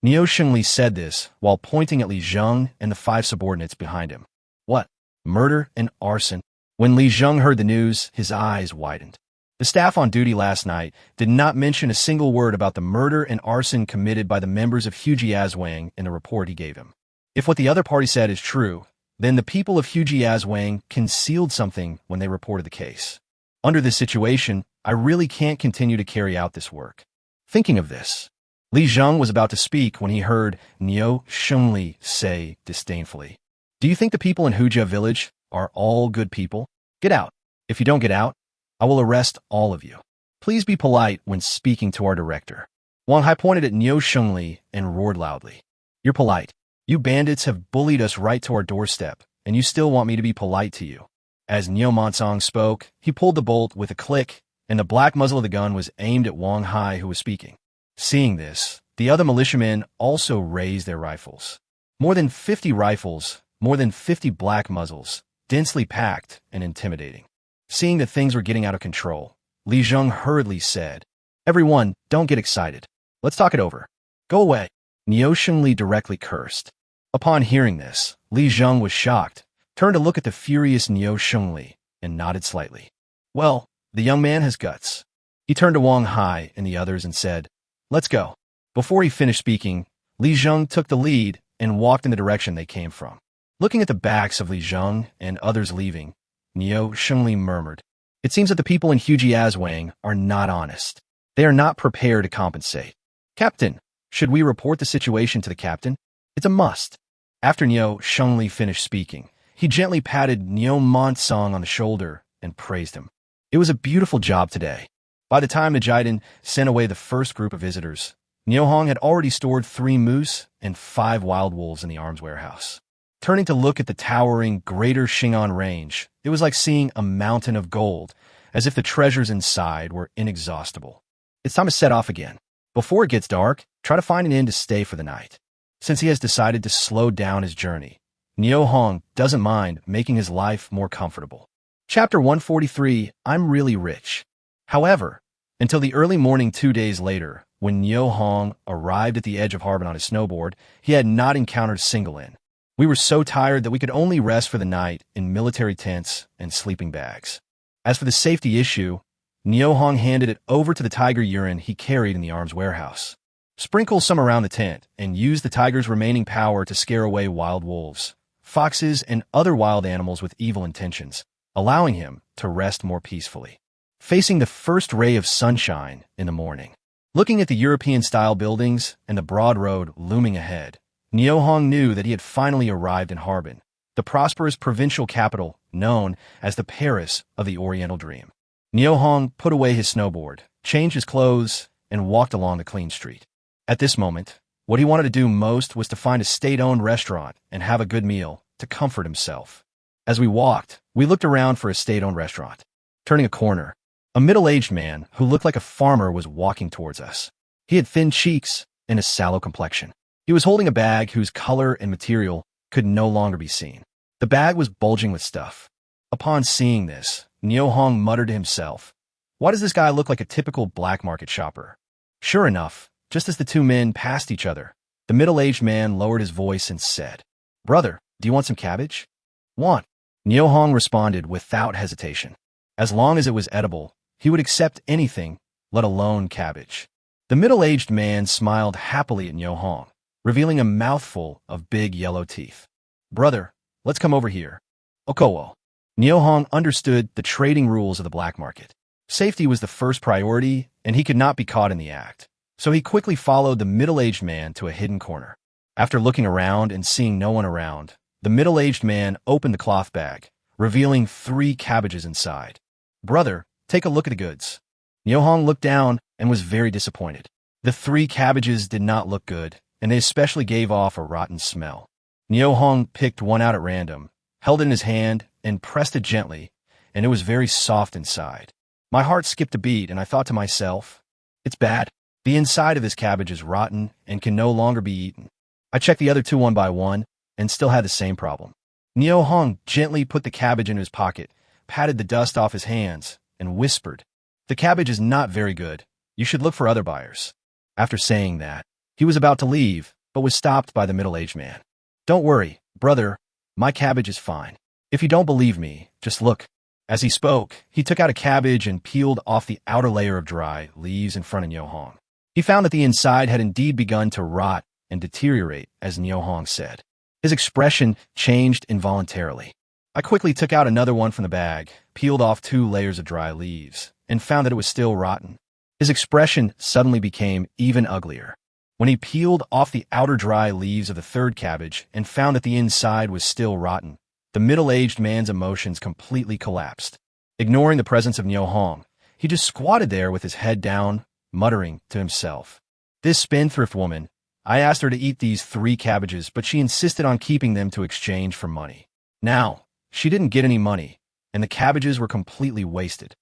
Niao Xingli said this while pointing at Li Zheng and the 5 subordinates behind him. What? Murder and arson? When Li Zheng heard the news, his eyes widened. The staff on duty last night did not mention a single word about the murder and arson committed by the members of Hu Jiazwang in the report he gave him. If what the other party said is true, then the people of Hu Jiazwang concealed something when they reported the case. Under this situation, I really can't continue to carry out this work. Thinking of this, Li Zheng was about to speak when he heard Niao Xingli say disdainfully, Do you think the people in Hujia village are all good people? Get out. If you don't get out, I will arrest all of you. Please be polite when speaking to our director. Wang Hai pointed at Niao Xingli and roared loudly. You're polite. You bandits have bullied us right to our doorstep, and you still want me to be polite to you. As Neo Monsong spoke, he pulled the bolt with a click, and the black muzzle of the gun was aimed at Wang Hai, who was speaking. Seeing this, the other militiamen also raised their rifles. More than 50 rifles, more than 50 black muzzles, densely packed and intimidating. Seeing that things were getting out of control, Li Zheng hurriedly said, Everyone, don't get excited. Let's talk it over. Go away. Niao Xingli directly cursed. Upon hearing this, Li Zheng was shocked, turned to look at the furious Niao Xingli, and nodded slightly. Well, the young man has guts. He turned to Wang Hai and the others and said, Let's go. Before he finished speaking, Li Zheng took the lead and walked in the direction they came from. Looking at the backs of Li Zheng and others leaving, Niao Xingli murmured, It seems that the people in Hu Jiazwang are not honest. They are not prepared to compensate. Captain, should we report the situation to the captain? It's a must. After Niao Xingli finished speaking, he gently patted Niao Monsong on the shoulder and praised him. It was a beautiful job today. By the time Nijiadan sent away the first group of visitors, Niao Hong had already stored 3 moose and 5 wild wolves in the arms warehouse. Turning to look at the towering Greater Xing'an Range, it was like seeing a mountain of gold, as if the treasures inside were inexhaustible. It's time to set off again. Before it gets dark, try to find an inn to stay for the night. Since he has decided to slow down his journey, Neo Hong doesn't mind making his life more comfortable. Chapter 143, I'm Really Rich. However, until the early morning 2 days later, when Neo Hong arrived at the edge of Harbin on his snowboard, he had not encountered a single inn. We were so tired that we could only rest for the night in military tents and sleeping bags. As for the safety issue, Neo Hong handed it over to the tiger urine he carried in the arms warehouse. Sprinkle some around the tent and use the tiger's remaining power to scare away wild wolves, foxes, and other wild animals with evil intentions, allowing him to rest more peacefully. Facing the first ray of sunshine in the morning, looking at the European-style buildings and the broad road looming ahead, Neo Hong knew that he had finally arrived in Harbin, the prosperous provincial capital known as the Paris of the Oriental Dream. Neo Hong put away his snowboard, changed his clothes, and walked along the clean street. At this moment, what he wanted to do most was to find a state-owned restaurant and have a good meal to comfort himself. As we walked, we looked around for a state-owned restaurant. Turning a corner, a middle-aged man who looked like a farmer was walking towards us. He had thin cheeks and a sallow complexion. He was holding a bag whose color and material could no longer be seen. The bag was bulging with stuff. Upon seeing this, Neo Hong muttered to himself, "Why does this guy look like a typical black market shopper?" Sure enough, just as the two men passed each other, the middle-aged man lowered his voice and said, "Brother, do you want some cabbage?" "Want?" Neo Hong responded without hesitation. As long as it was edible, he would accept anything, let alone cabbage. The middle-aged man smiled happily at Neo Hong, revealing a mouthful of big yellow teeth. "Brother, let's come over here." Okowo. Neo Hong understood the trading rules of the black market. Safety was the first priority, and he could not be caught in the act. So he quickly followed the middle-aged man to a hidden corner. After looking around and seeing no one around, the middle-aged man opened the cloth bag, revealing 3 cabbages inside. "Brother, take a look at the goods." Neo Hong looked down and was very disappointed. The 3 cabbages did not look good, and they especially gave off a rotten smell. Neo Hong picked one out at random, held it in his hand, and pressed it gently, and it was very soft inside. My heart skipped a beat, and I thought to myself, "It's bad. The inside of this cabbage is rotten and can no longer be eaten." I checked the other 2 one by one, and still had the same problem. Neo Hong gently put the cabbage into his pocket, patted the dust off his hands, and whispered, "The cabbage is not very good. You should look for other buyers." After saying that, he was about to leave, but was stopped by the middle-aged man. "Don't worry, brother, my cabbage is fine. If you don't believe me, just look." As he spoke, he took out a cabbage and peeled off the outer layer of dry leaves in front of Neo Hong. He found that the inside had indeed begun to rot and deteriorate, as Neo Hong said. His expression changed involuntarily. I quickly took out another one from the bag, peeled off 2 layers of dry leaves, and found that it was still rotten. His expression suddenly became even uglier. When he peeled off the outer dry leaves of the 3rd cabbage and found that the inside was still rotten, the middle-aged man's emotions completely collapsed. Ignoring the presence of Neo Hong, he just squatted there with his head down, muttering to himself. This spendthrift woman, I asked her to eat these 3 cabbages, but she insisted on keeping them to exchange for money. Now, she didn't get any money, and the cabbages were completely wasted.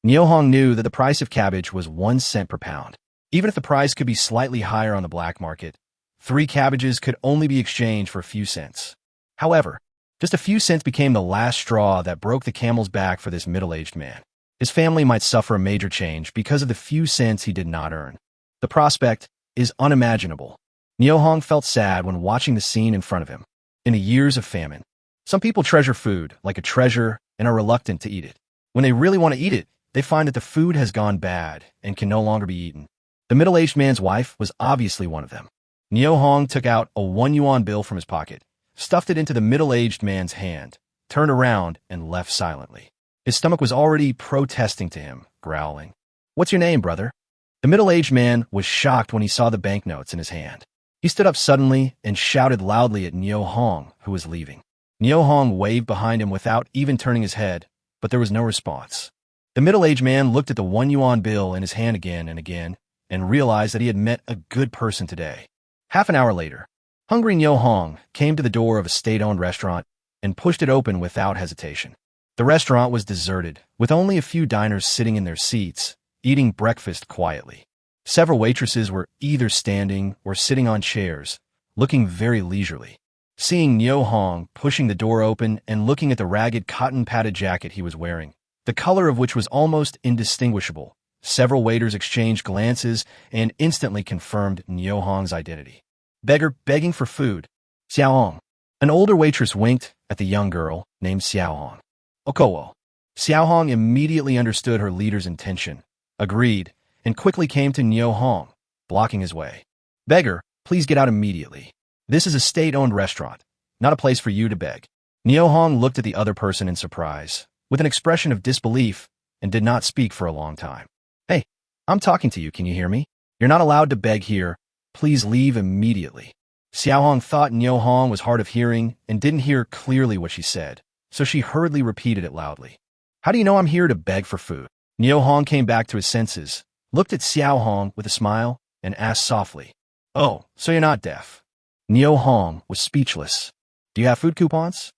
Neo Hong knew that the price of cabbage was 1 cent per pound. Even if the price could be slightly higher on the black market, 3 cabbages could only be exchanged for a few cents. However, just a few cents became the last straw that broke the camel's back for this middle-aged man. His family might suffer a major change because of the few cents he did not earn. The prospect is unimaginable. Neo Hong felt sad when watching the scene in front of him. In the years of famine, some people treasure food like a treasure and are reluctant to eat it. When they really want to eat it, they find that the food has gone bad and can no longer be eaten. The middle-aged man's wife was obviously one of them. Neo Hong took out a 1 yuan bill from his pocket, stuffed it into the middle-aged man's hand, turned around, and left silently. His stomach was already protesting to him, growling, "What's your name, brother?" The middle-aged man was shocked when he saw the banknotes in his hand. He stood up suddenly and shouted loudly at Neo Hong, who was leaving. Neo Hong waved behind him without even turning his head, but there was no response. The middle-aged man looked at the 1 yuan bill in his hand again and realized that he had met a good person today. Half an hour later, hungry Neo Hong came to the door of a state-owned restaurant and pushed it open without hesitation. The restaurant was deserted, with only a few diners sitting in their seats, eating breakfast quietly. Several waitresses were either standing or sitting on chairs, looking very leisurely. Seeing Nyo Hong pushing the door open and looking at the ragged cotton-padded jacket he was wearing, the color of which was almost indistinguishable, several waiters exchanged glances and instantly confirmed Nyo Hong's identity. Beggar begging for food. Xiao Hong. An older waitress winked at the young girl named Xiao Hong. Okowo. Xiao Hong immediately understood her leader's intention, agreed, and quickly came to Nyo Hong, blocking his way. Beggar, please get out immediately. This is a state-owned restaurant, not a place for you to beg. Nyo Hong looked at the other person in surprise, with an expression of disbelief, and did not speak for a long time. Hey, I'm talking to you, can you hear me? You're not allowed to beg here. Please leave immediately. Xiao Hong thought Nyo Hong was hard of hearing and didn't hear clearly what she said, so she hurriedly repeated it loudly. How do you know I'm here to beg for food? Nyo Hong came back to his senses, looked at Xiao Hong with a smile, and asked softly, Oh, so you're not deaf? Nyo Hong was speechless. Do you have food coupons?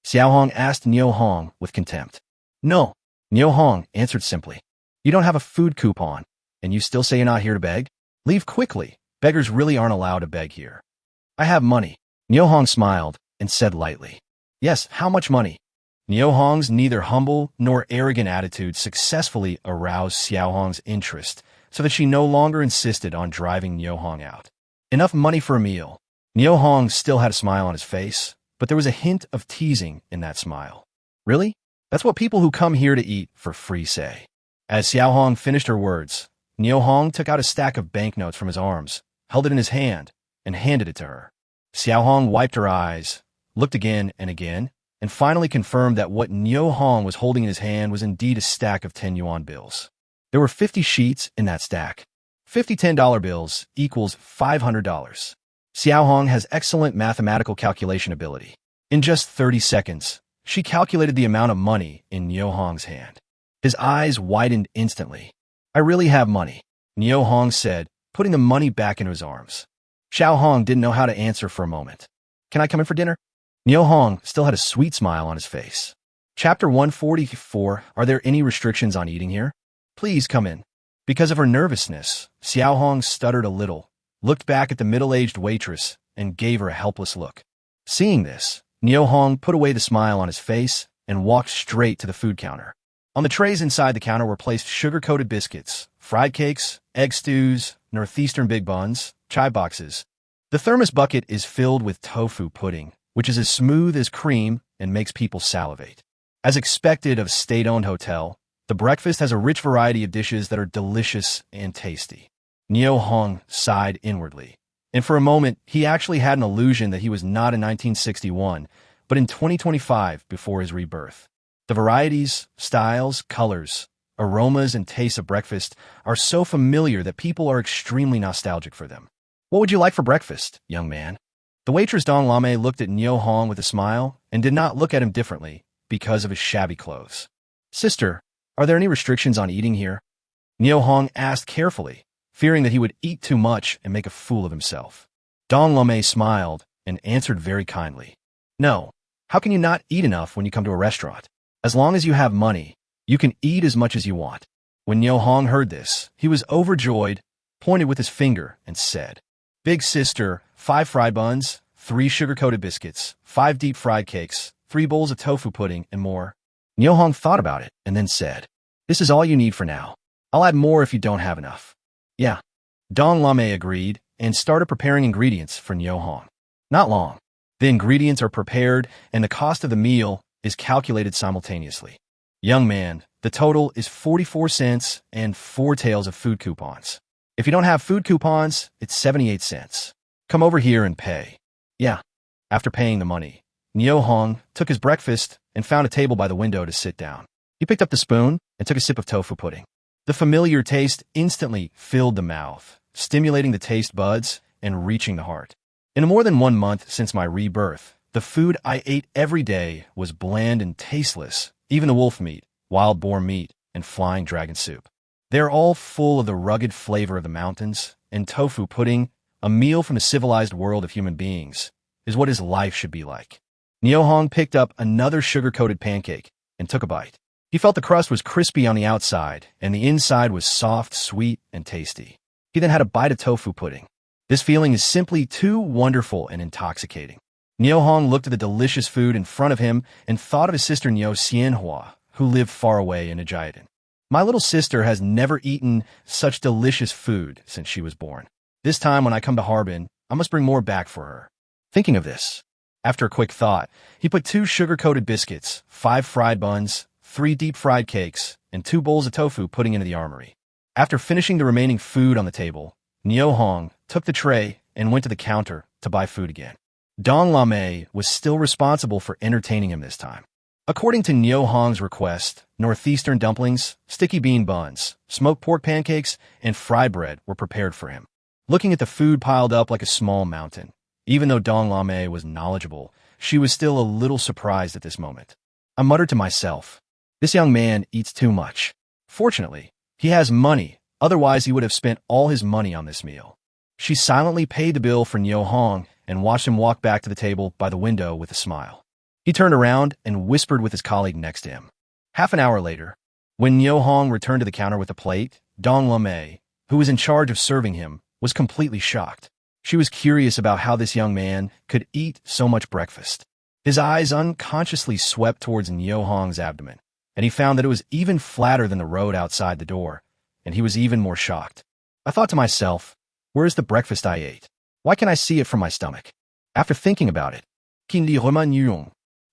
Xiao Hong asked Nyo Hong with contempt. No, Nyo Hong answered simply. You don't have a food coupon, and you still say you're not here to beg? Leave quickly. Beggars really aren't allowed to beg here. I have money. Nyo Hong smiled and said lightly. Yes, how much money? Nyo Hong's neither humble nor arrogant attitude successfully aroused Xiao Hong's interest, so that she no longer insisted on driving Nyo Hong out. Enough money for a meal. Nyo Hong still had a smile on his face, but there was a hint of teasing in that smile. Really? That's what people who come here to eat for free say. As Xiao Hong finished her words, Nyo Hong took out a stack of banknotes from his arms, held it in his hand, and handed it to her. Xiao Hong wiped her eyes, looked again, and finally confirmed that what Nyo Hong was holding in his hand was indeed a stack of 10-yuan bills. There were 50 sheets in that stack. 50 $10 bills equals $500. Xiao Hong has excellent mathematical calculation ability. In just 30 seconds, she calculated the amount of money in Nyo Hong's hand. His eyes widened instantly. I really have money, Nyo Hong said, putting the money back into his arms. Xiao Hong didn't know how to answer for a moment. Can I come in for dinner? Nyo Hong still had a sweet smile on his face. Chapter 144, Are there any restrictions on eating here? Please come in. Because of her nervousness, Xiao Hong stuttered a little, looked back at the middle-aged waitress, and gave her a helpless look. Seeing this, Nyo Hong put away the smile on his face and walked straight to the food counter. On the trays inside the counter were placed sugar-coated biscuits, fried cakes, egg stews, northeastern big buns, chai boxes. The thermos bucket is filled with tofu pudding, which is as smooth as cream and makes people salivate. As expected of a state-owned hotel, the breakfast has a rich variety of dishes that are delicious and tasty. Nyo Hong sighed inwardly, and for a moment he actually had an illusion that he was not in 1961, but in 2025 before his rebirth. The varieties, styles, colors, aromas, and tastes of breakfast are so familiar that people are extremely nostalgic for them. What would you like for breakfast, young man? The waitress Dong Lame looked at Nyo Hong with a smile and did not look at him differently because of his shabby clothes. Sister, are there any restrictions on eating here? Nyo Hong asked carefully, fearing that he would eat too much and make a fool of himself. Dong Lame smiled and answered very kindly. No, how can you not eat enough when you come to a restaurant? As long as you have money, you can eat as much as you want. When Nyo Hong heard this, he was overjoyed, pointed with his finger, and said, Big sister, 5 fried buns, 3 sugar-coated biscuits, 5 deep-fried cakes, 3 bowls of tofu pudding, and more. Nyo Hong thought about it and then said, This is all you need for now. I'll add more if you don't have enough. Yeah. Dong Lame agreed and started preparing ingredients for Nyo Hong. Not long. The ingredients are prepared and the cost of the meal is calculated simultaneously. Young man, the total is 44 cents and 4 taels of food coupons. If you don't have food coupons, it's 78 cents. Come over here and pay. Yeah. After paying the money, Nyo Hong took his breakfast and found a table by the window to sit down. He picked up the spoon and took a sip of tofu pudding. The familiar taste instantly filled the mouth, stimulating the taste buds and reaching the heart. In more than 1 month since my rebirth, the food I ate every day was bland and tasteless, even the wolf meat, wild boar meat, and flying dragon soup. They're all full of the rugged flavor of the mountains, and tofu pudding, a meal from the civilized world of human beings, is what his life should be like. Nyo Hong picked up another sugar-coated pancake and took a bite. He felt the crust was crispy on the outside, and the inside was soft, sweet, and tasty. He then had a bite of tofu pudding. This feeling is simply too wonderful and intoxicating. Niu Hong looked at the delicious food in front of him and thought of his sister Niu Xianhua, who lived far away in Jiadan. My little sister has never eaten such delicious food since she was born. This time when I come to Harbin, I must bring more back for her. Thinking of this, after a quick thought, he put 2 sugar-coated biscuits, 5 fried buns, 3 deep-fried cakes, and 2 bowls of tofu pudding into the armory. After finishing the remaining food on the table, Niu Hong took the tray and went to the counter to buy food again. Dong Lame was still responsible for entertaining him this time. According to Niu Hong's request, northeastern dumplings, sticky bean buns, smoked pork pancakes, and fried bread were prepared for him. Looking at the food piled up like a small mountain, even though Dong Lame was knowledgeable, she was still a little surprised at this moment. I muttered to myself, this young man eats too much. Fortunately, he has money, otherwise he would have spent all his money on this meal. She silently paid the bill for Niu Hong and watched him walk back to the table by the window with a smile. He turned around and whispered with his colleague next to him. Half an hour later, when Niu Hong returned to the counter with a plate, Dong Lame, who was in charge of serving him, was completely shocked. She was curious about how this young man could eat so much breakfast. His eyes unconsciously swept towards Niu Hong's abdomen, and he found that it was even flatter than the road outside the door, and he was even more shocked. I thought to myself, where is the breakfast I ate? Why can I see it from my stomach? After thinking about it,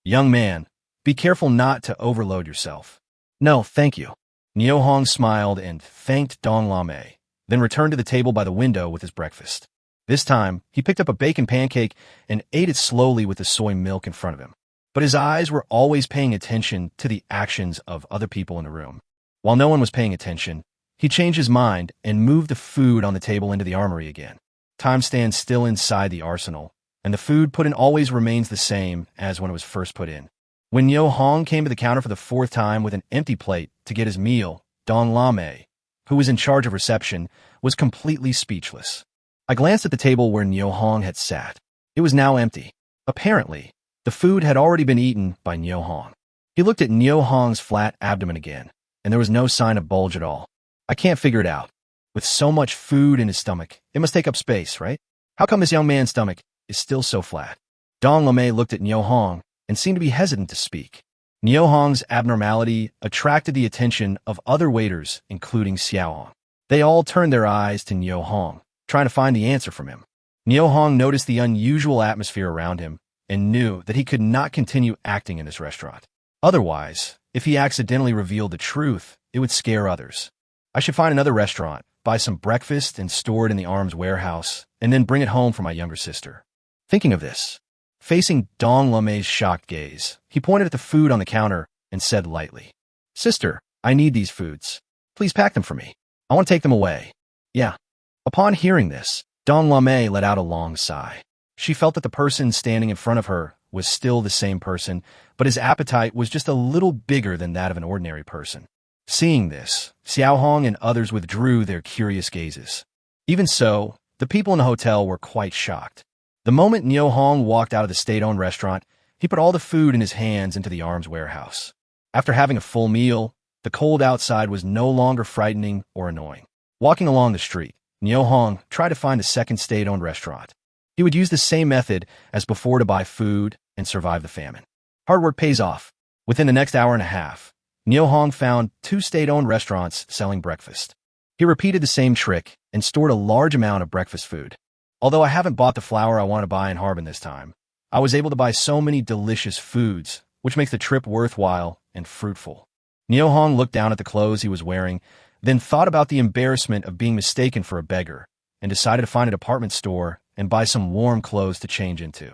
young man, be careful not to overload yourself. No, thank you. Niu Hong smiled and thanked Dong Lame, then returned to the table by the window with his breakfast. This time, he picked up a bacon pancake and ate it slowly with the soy milk in front of him. But his eyes were always paying attention to the actions of other people in the room. While no one was paying attention, he changed his mind and moved the food on the table into the armory again. Time stands still inside the arsenal, and the food put in always remains the same as when it was first put in. When Niu Hong came to the counter for the 4th time with an empty plate to get his meal, Dong Lame, who was in charge of reception, was completely speechless. I glanced at the table where Niu Hong had sat. It was now empty. Apparently, the food had already been eaten by Niu Hong. He looked at Niu Hong's flat abdomen again, and there was no sign of bulge at all. I can't figure it out. With so much food in his stomach, it must take up space, right? How come this young man's stomach is still so flat? Dong Lame looked at Niu Hong and seemed to be hesitant to speak. Niu Hong's abnormality attracted the attention of other waiters, including Xiao Hong. They all turned their eyes to Niu Hong, trying to find the answer from him. Niu Hong noticed the unusual atmosphere around him and knew that he could not continue acting in this restaurant. Otherwise, if he accidentally revealed the truth, it would scare others. I should find another restaurant, buy some breakfast and store it in the arms warehouse, and then bring it home for my younger sister. Thinking of this, facing Dong Lame's shocked gaze, he pointed at the food on the counter and said lightly, Sister, I need these foods. Please pack them for me. I want to take them away. Yeah. Upon hearing this, Dong Lame let out a long sigh. She felt that the person standing in front of her was still the same person, but his appetite was just a little bigger than that of an ordinary person. Seeing this, Xiao Hong and others withdrew their curious gazes. Even so, the people in the hotel were quite shocked. The moment Niu Hong walked out of the state-owned restaurant, he put all the food in his hands into the arms warehouse. After having a full meal, the cold outside was no longer frightening or annoying. Walking along the street, Niu Hong tried to find a second state-owned restaurant. He would use the same method as before to buy food and survive the famine. Hard work pays off. Within the next hour and a half, Niu Hong found 2 state-owned restaurants selling breakfast. He repeated the same trick and stored a large amount of breakfast food. Although I haven't bought the flour I want to buy in Harbin this time, I was able to buy so many delicious foods, which makes the trip worthwhile and fruitful. Niu Hong looked down at the clothes he was wearing, then thought about the embarrassment of being mistaken for a beggar, and decided to find a department store and buy some warm clothes to change into.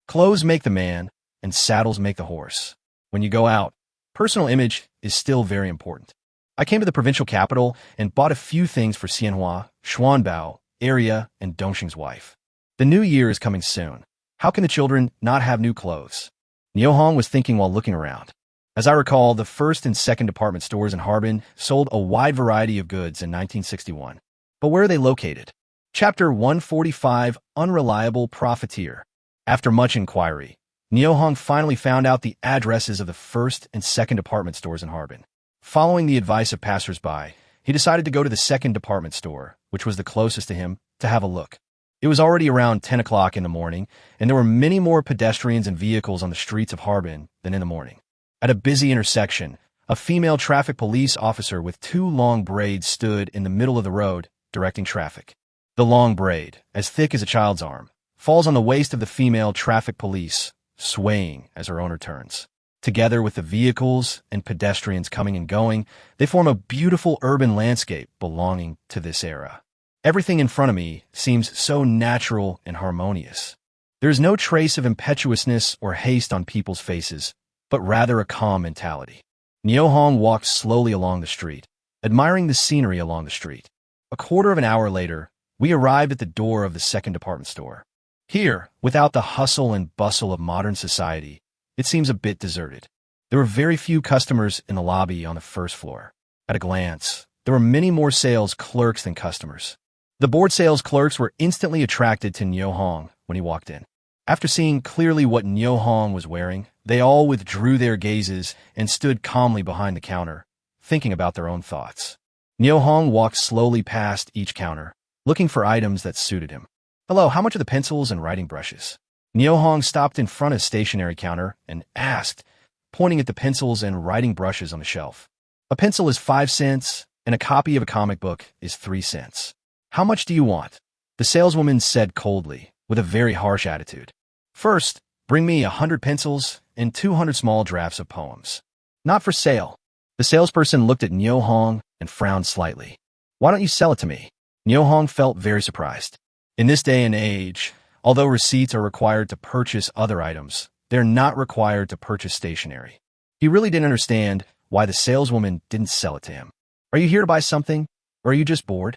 Clothes make the man, and saddles make the horse. When you go out, personal image is still very important. I came to the provincial capital and bought a few things for Xianhua, Xuanbao, Area, and Dongxing's wife. The new year is coming soon. How can the children not have new clothes? Niu Hong was thinking while looking around. As I recall, the first and second department stores in Harbin sold a wide variety of goods in 1961. But where are they located? Chapter 145, Unreliable Profiteer. After much inquiry, Niu Hong finally found out the addresses of the first and second department stores in Harbin. Following the advice of passersby, he decided to go to the second department store, which was the closest to him, to have a look. It was already around 10 o'clock in the morning, and there were many more pedestrians and vehicles on the streets of Harbin than in the morning. At a busy intersection, a female traffic police officer with two long braids stood in the middle of the road, directing traffic. The long braid, as thick as a child's arm, falls on the waist of the female traffic police, swaying as her owner turns. Together with the vehicles and pedestrians coming and going, they form a beautiful urban landscape belonging to this era. Everything in front of me seems so natural and harmonious. There is no trace of impetuousness or haste on people's faces, but rather a calm mentality. Nyohong walked slowly along the street, admiring the scenery along the street. A quarter of an hour later, we arrived at the door of the second department store. Here, without the hustle and bustle of modern society, it seems a bit deserted. There were very few customers in the lobby on the first floor. At a glance, there were many more sales clerks than customers. The board sales clerks were instantly attracted to Nyohong when he walked in. After seeing clearly what Nyohong was wearing, they all withdrew their gazes and stood calmly behind the counter, thinking about their own thoughts. Nyohong walked slowly past each counter, looking for items that suited him. "Hello, how much are the pencils and writing brushes?" Nyohong stopped in front of the stationery counter and asked, pointing at the pencils and writing brushes on the shelf. "A pencil is 5 cents, and a copy of a comic book is 3 cents. How much do you want?" The saleswoman said coldly, with a very harsh attitude. "First, bring me 100 pencils and 200 small drafts of poems." "Not for sale." The salesperson looked at Nyohong and frowned slightly. "Why don't you sell it to me?" Nyohong felt very surprised. In this day and age, although receipts are required to purchase other items, they're not required to purchase stationery. He really didn't understand why the saleswoman didn't sell it to him. "Are you here to buy something, or are you just bored?"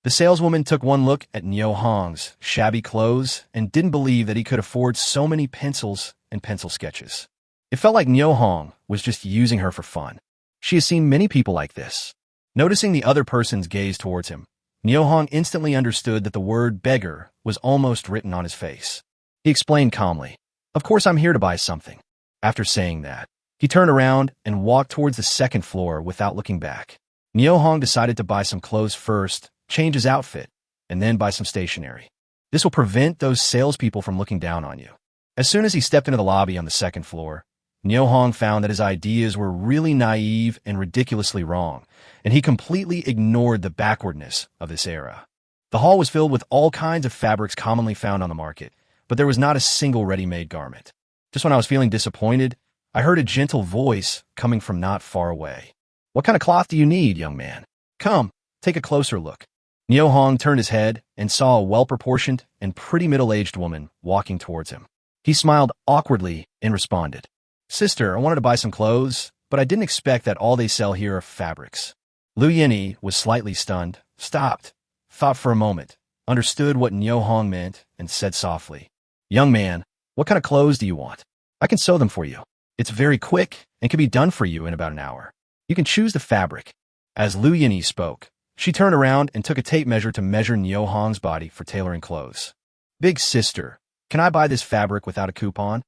The saleswoman took one look at Nyohong's shabby clothes and didn't believe that he could afford so many pencils and pencil sketches. It felt like Nyohong was just using her for fun. She has seen many people like this. Noticing the other person's gaze towards him, Nyohong instantly understood that the word beggar was almost written on his face. He explained calmly, "Of course I'm here to buy something." After saying that, he turned around and walked towards the second floor without looking back. Nyohong decided to buy some clothes first, change his outfit, and then buy some stationery. This will prevent those salespeople from looking down on you. As soon as he stepped into the lobby on the second floor, Nyohong found that his ideas were really naive and ridiculously wrong, and he completely ignored the backwardness of this era. The hall was filled with all kinds of fabrics commonly found on the market, but there was not a single ready-made garment. Just when I was feeling disappointed, I heard a gentle voice coming from not far away. "What kind of cloth do you need, young man? Come, take a closer look." Nyohong turned his head and saw a well-proportioned and pretty middle-aged woman walking towards him. He smiled awkwardly and responded, "Sister, I wanted to buy some clothes, but I didn't expect that all they sell here are fabrics." Lu Yinyi was slightly stunned, stopped, thought for a moment, understood what Nyohong meant, and said softly, "Young man, what kind of clothes do you want? I can sew them for you. It's very quick and can be done for you in about an hour. You can choose the fabric." As Lu Yinyi spoke, she turned around and took a tape measure to measure Nyohong's body for tailoring clothes. "Big sister, can I buy this fabric without a coupon?"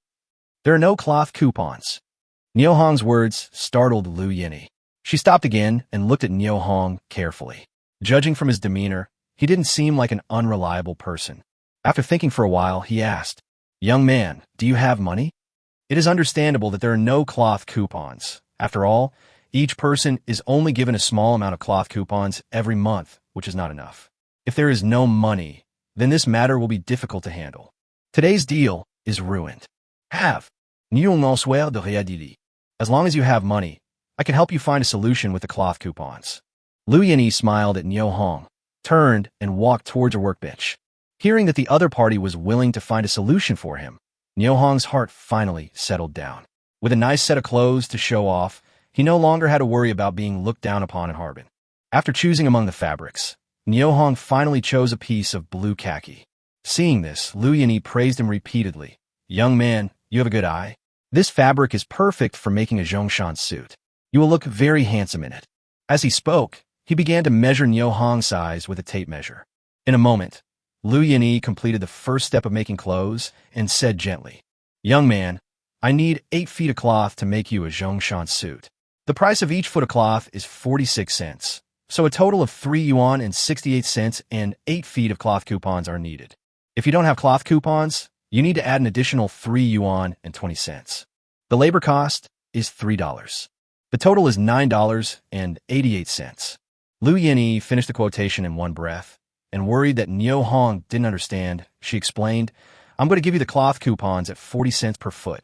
"There are no cloth coupons." Nyohong's words startled Lu Yinyi. She stopped again and looked at Nyohong carefully. Judging from his demeanor, he didn't seem like an unreliable person. After thinking for a while, he asked, "Young man, do you have money?" It is understandable that there are no cloth coupons. After all, each person is only given a small amount of cloth coupons every month, which is not enough. If there is no money, then this matter will be difficult to handle. Today's deal is ruined. Have. Nul n'en soit de réadili. As long as you have money, I can help you find a solution with the cloth coupons. Lu Yinyi smiled at Nyohong, turned and walked towards her workbench. Hearing that the other party was willing to find a solution for him, Nyohong's heart finally settled down. With a nice set of clothes to show off, he no longer had to worry about being looked down upon in Harbin. After choosing among the fabrics, Nyohong finally chose a piece of blue khaki. Seeing this, Lu Yinyi praised him repeatedly. "Young man, you have a good eye. This fabric is perfect for making a Zhongshan suit. You will look very handsome in it." As he spoke, he began to measure Nyohong's size with a tape measure. In a moment, Lu Yinyi completed the first step of making clothes and said gently, "Young man, I need 8 feet of cloth to make you a Zhongshan suit. The price of each foot of cloth is 46 cents, so a total of 3 yuan and 68 cents and 8 feet of cloth coupons are needed. If you don't have cloth coupons, you need to add an additional 3 yuan and 20 cents. The labor cost is $3. The total is $9.88. Lu Yinyi finished the quotation in one breath, and worried that Niu Hong didn't understand, she explained, I'm going to give you the cloth coupons at 40 cents per foot.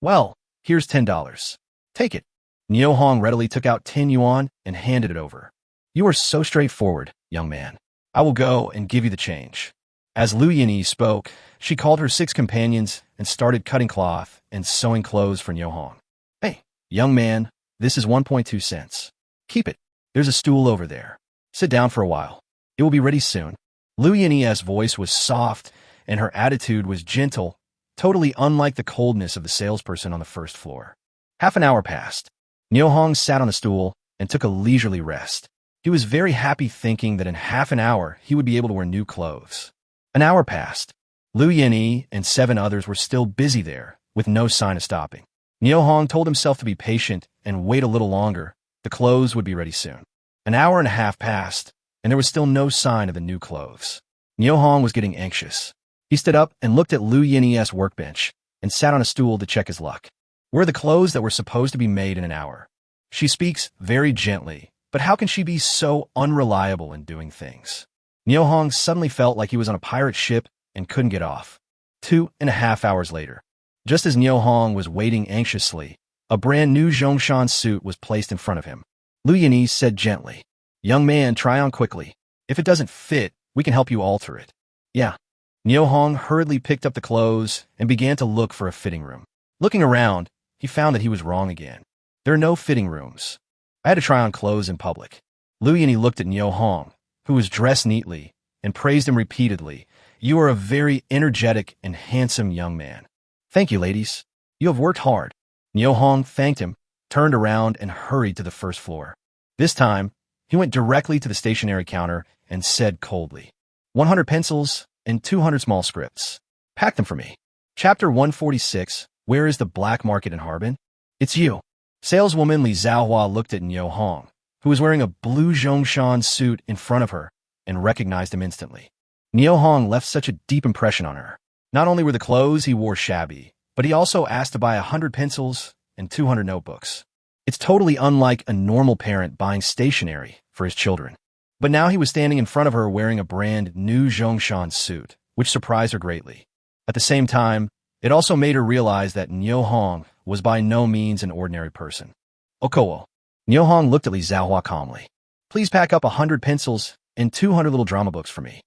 Well, here's $10. Take it. Niu Hong readily took out 10 yuan and handed it over. You are so straightforward, young man. I will go and give you the change. As Lu Yinyi spoke, she called her 6 companions and started cutting cloth and sewing clothes for Niu Hong. Hey, young man, this is 1.2 cents. Keep it. There's a stool over there. Sit down for a while. It will be ready soon. Lu Yinyi's voice was soft and her attitude was gentle, totally unlike the coldness of the salesperson on the first floor. Half an hour passed. Niu Hong sat on a stool and took a leisurely rest. He was very happy thinking that in half an hour he would be able to wear new clothes. An hour passed. Lu Yinyi and 7 others were still busy there, with no sign of stopping. Niu Hong told himself to be patient and wait a little longer. The clothes would be ready soon. An hour and a half passed, and there was still no sign of the new clothes. Niu Hong was getting anxious. He stood up and looked at Lu Yinyi's workbench and sat on a stool to check his luck. Where are the clothes that were supposed to be made in an hour? She speaks very gently, but how can she be so unreliable in doing things? Niu Hong suddenly felt like he was on a pirate ship and couldn't get off. 2.5 hours later, just as Niu Hong was waiting anxiously, a brand new Zhongshan suit was placed in front of him. Lu Yinyi said gently, Young man, try on quickly. If it doesn't fit, we can help you alter it. Yeah. Niu Hong hurriedly picked up the clothes and began to look for a fitting room. Looking around, he found that he was wrong again. There are no fitting rooms. I had to try on clothes in public. Lu Yinyi looked at Niu Hong, who was dressed neatly, and praised him repeatedly. You are a very energetic and handsome young man. Thank you, ladies. You have worked hard. Niu Hong thanked him, turned around, and hurried to the first floor. This time, he went directly to the stationery counter and said coldly, 100 pencils and 200 small scripts. Pack them for me. Chapter 146, Where is the Black Market in Harbin? It's you. Saleswoman Li Zhaohua looked at Niu Hong, who was wearing a blue Zhongshan suit in front of her, and recognized him instantly. Niu Hong left such a deep impression on her. Not only were the clothes he wore shabby, but he also asked to buy 100 pencils and 200 notebooks. It's totally unlike a normal parent buying stationery for his children. But now he was standing in front of her wearing a brand new Zhongshan suit, which surprised her greatly. At the same time, it also made her realize that Niu Hong was by no means an ordinary person. Okowo. Niu Hong looked at Li Zhaohua calmly. Please pack up 100 pencils and 200 little drama books for me.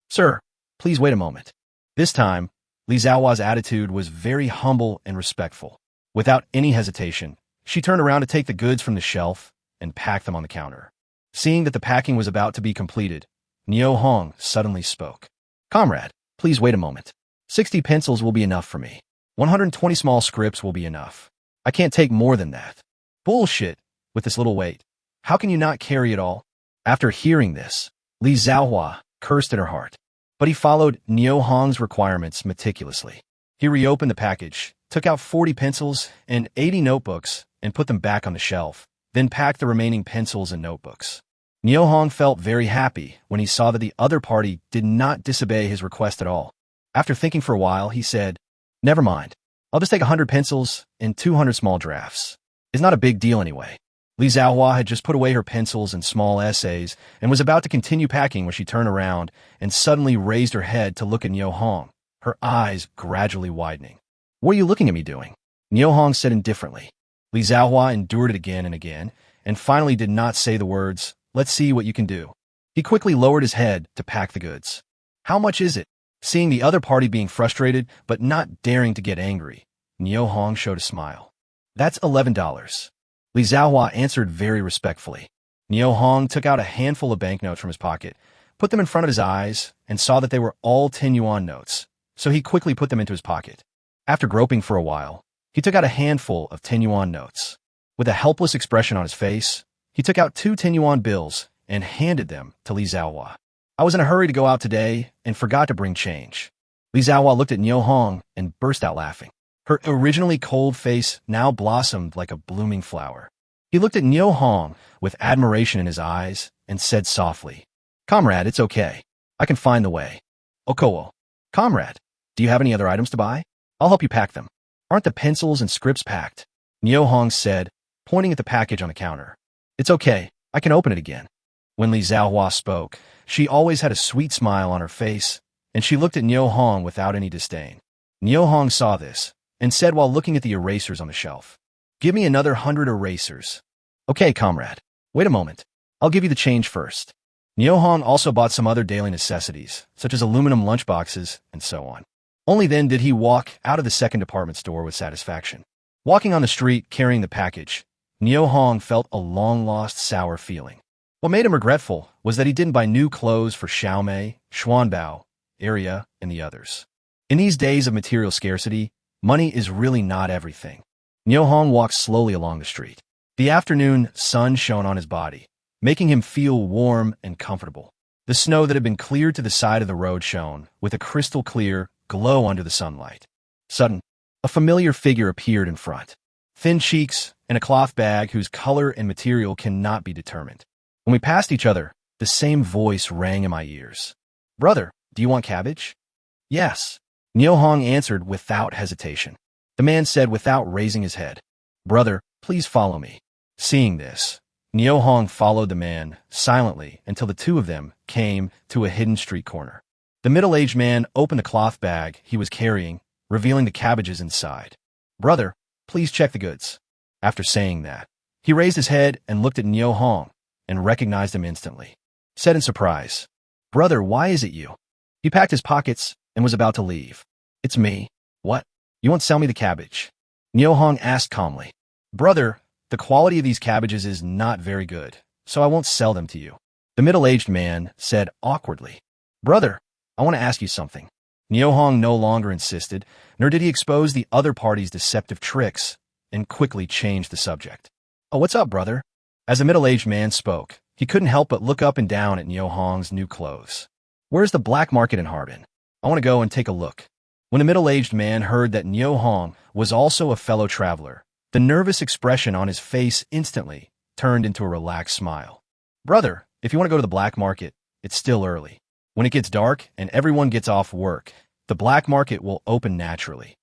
Sir, please wait a moment. This time, Li Zhaohua's attitude was very humble and respectful. Without any hesitation, she turned around to take the goods from the shelf and pack them on the counter. Seeing that the packing was about to be completed, Niu Hong suddenly spoke. Comrade, please wait a moment. 60 pencils will be enough for me. 120 small scripts will be enough. I can't take more than that. Bullshit, with this little weight. How can you not carry it all? After hearing this, Li Zhaohua cursed in her heart. But he followed Niu Hong's requirements meticulously. He reopened the package, took out 40 pencils and 80 notebooks, and put them back on the shelf, then packed the remaining pencils and notebooks. Niu Hong felt very happy when he saw that the other party did not disobey his request at all. After thinking for a while, he said, Never mind. I'll just take 100 pencils and 200 small drafts. It's not a big deal anyway. Li Zhaohua had just put away her pencils and small essays and was about to continue packing when she turned around and suddenly raised her head to look at Niu Hong, her eyes gradually widening. What are you looking at me doing? Niu Hong said indifferently. Li Zhaohua endured it again and finally did not say the words, Let's see what you can do. He quickly lowered his head to pack the goods. How much is it? Seeing the other party being frustrated but not daring to get angry, Niu Hong showed a smile. That's $11. Li Zhaohua answered very respectfully. Niu Hong took out a handful of banknotes from his pocket, put them in front of his eyes, and saw that they were all 10 yuan notes, so he quickly put them into his pocket. After groping for a while, he took out a handful of 10 yuan notes. With a helpless expression on his face, he took out 2 10 yuan bills and handed them to Li Zhaohua. I was in a hurry to go out today and forgot to bring change. Li Zhaohua looked at Niu Hong and burst out laughing. Her originally cold face now blossomed like a blooming flower. He looked at Niu Hong with admiration in his eyes and said softly, Comrade, it's okay. I can find the way. Okowo. Comrade, do you have any other items to buy? I'll help you pack them. Aren't the pencils and scripts packed? Niu Hong said, pointing at the package on the counter. It's okay, I can open it again. When Li Xiaohua spoke, she always had a sweet smile on her face, and she looked at Niu Hong without any disdain. Niu Hong saw this, and said while looking at the erasers on the shelf, Give me another 100 erasers. Okay, comrade. Wait a moment. I'll give you the change first. Niu Hong also bought some other daily necessities, such as aluminum lunchboxes and so on. Only then did he walk out of the second department store with satisfaction. Walking on the street carrying the package, Niu Hong felt a long-lost sour feeling. What made him regretful was that he didn't buy new clothes for Xiaomei, Xuanbao, Area, and the others. In these days of material scarcity, money is really not everything. Niu Hong walked slowly along the street. The afternoon sun shone on his body, making him feel warm and comfortable. The snow that had been cleared to the side of the road shone, with a crystal-clear glow under the sunlight. Suddenly, a familiar figure appeared in front. Thin cheeks and a cloth bag whose color and material cannot be determined. When we passed each other, the same voice rang in my ears. Brother, do you want cabbage? Yes. Niu Hong answered without hesitation. The man said without raising his head, Brother, please follow me. Seeing this, Niu Hong followed the man silently until the two of them came to a hidden street corner. The middle-aged man opened the cloth bag he was carrying, revealing the cabbages inside. Brother, please check the goods. After saying that, he raised his head and looked at Niu Hong and recognized him instantly. Said in surprise, Brother, why is it you? He packed his pockets and was about to leave. It's me. What? You won't sell me the cabbage? Niu Hong asked calmly. Brother, the quality of these cabbages is not very good, so I won't sell them to you. The middle-aged man said awkwardly. Brother, I want to ask you something. Niu Hong no longer insisted, nor did he expose the other party's deceptive tricks, and quickly changed the subject. Oh, what's up, brother? As the middle-aged man spoke, he couldn't help but look up and down at Niu Hong's new clothes. Where's the black market in Harbin? I want to go and take a look. When the middle-aged man heard that Niu Hong was also a fellow traveler, the nervous expression on his face instantly turned into a relaxed smile. Brother, if you want to go to the black market, it's still early. When it gets dark and everyone gets off work, the black market will open naturally.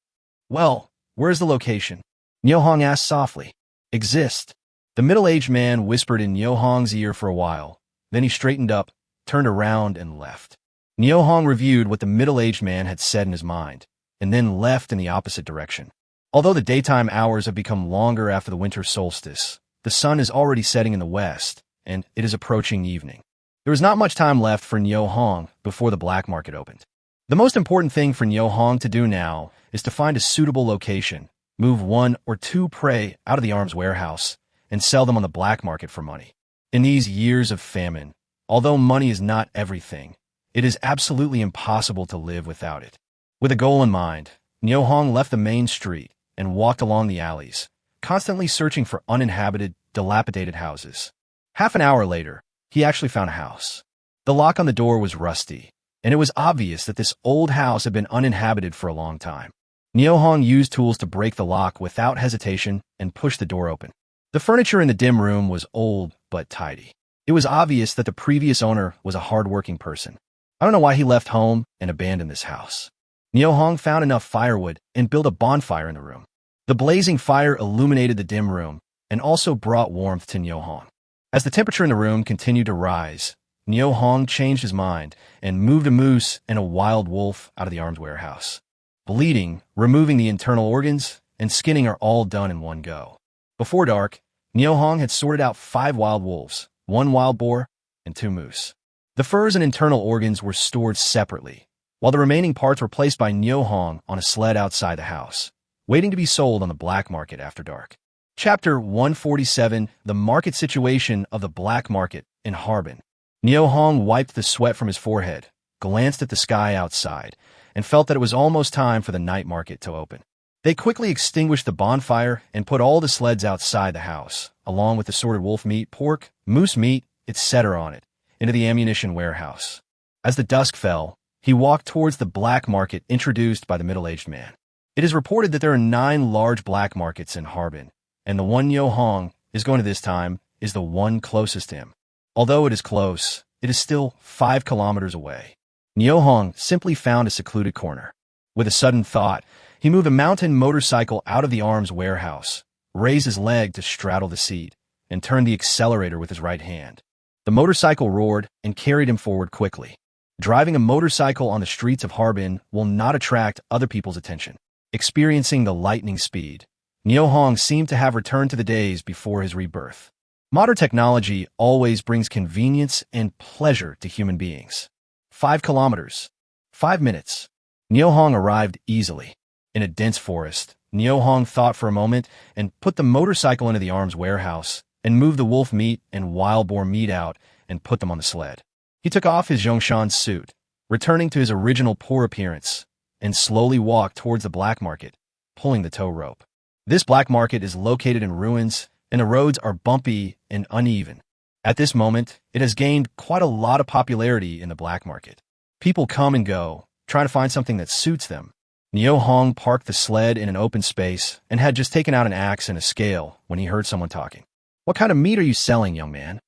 Well, where's the location? Niu Hong asked softly. Exist. The middle-aged man whispered in Niu Hong's ear for a while. Then he straightened up, turned around, and left. Niu Hong reviewed what the middle-aged man had said in his mind, and then left in the opposite direction. Although the daytime hours have become longer after the winter solstice, the sun is already setting in the west, and it is approaching evening. There was not much time left for Niu Hong before the black market opened. The most important thing for Niu Hong to do now is to find a suitable location, move 1 or 2 prey out of the arms warehouse, and sell them on the black market for money. In these years of famine, although money is not everything, it is absolutely impossible to live without it. With a goal in mind, Niu Hong left the main street and walked along the alleys, constantly searching for uninhabited, dilapidated houses. Half an hour later, he actually found a house. The lock on the door was rusty, and it was obvious that this old house had been uninhabited for a long time. Niu Hong used tools to break the lock without hesitation and pushed the door open. The furniture in the dim room was old but tidy. It was obvious that the previous owner was a hard-working person. I don't know why he left home and abandoned this house. Niu Hong found enough firewood and built a bonfire in the room. The blazing fire illuminated the dim room and also brought warmth to Niu Hong. As the temperature in the room continued to rise, Niu Hong changed his mind and moved a moose and a wild wolf out of the arms warehouse. Bleeding, removing the internal organs, and skinning are all done in one go. Before dark, Niu Hong had sorted out 5 wild wolves, 1 wild boar, and 2 moose. The furs and internal organs were stored separately, while the remaining parts were placed by Niu Hong on a sled outside the house, waiting to be sold on the black market after dark. Chapter 147, The Market Situation of the Black Market in Harbin. Niu Hong wiped the sweat from his forehead, glanced at the sky outside, and felt that it was almost time for the night market to open. They quickly extinguished the bonfire and put all the sleds outside the house, along with assorted wolf meat, pork, moose meat, etc. on it, into the ammunition warehouse. As the dusk fell, he walked towards the black market introduced by the middle-aged man. It is reported that there are 9 large black markets in Harbin, and the one Niu Hong is going to this time is the one closest to him. Although it is close, it is still 5 kilometers away. Niu Hong simply found a secluded corner. With a sudden thought, he moved a mountain motorcycle out of the arms warehouse, raised his leg to straddle the seat, and turned the accelerator with his right hand. The motorcycle roared and carried him forward quickly. Driving a motorcycle on the streets of Harbin will not attract other people's attention. Experiencing the lightning speed, Niu Hong seemed to have returned to the days before his rebirth. Modern technology always brings convenience and pleasure to human beings. 5 kilometers. 5 minutes. Niu Hong arrived easily. In a dense forest, Niu Hong thought for a moment and put the motorcycle into the arms warehouse and moved the wolf meat and wild boar meat out and put them on the sled. He took off his Zhongshan suit, returning to his original poor appearance, and slowly walked towards the black market, pulling the tow rope. This black market is located in ruins, and the roads are bumpy and uneven. At this moment, it has gained quite a lot of popularity in the black market. People come and go, trying to find something that suits them. Niu Hong parked the sled in an open space and had just taken out an axe and a scale when he heard someone talking. "What kind of meat are you selling, young man?"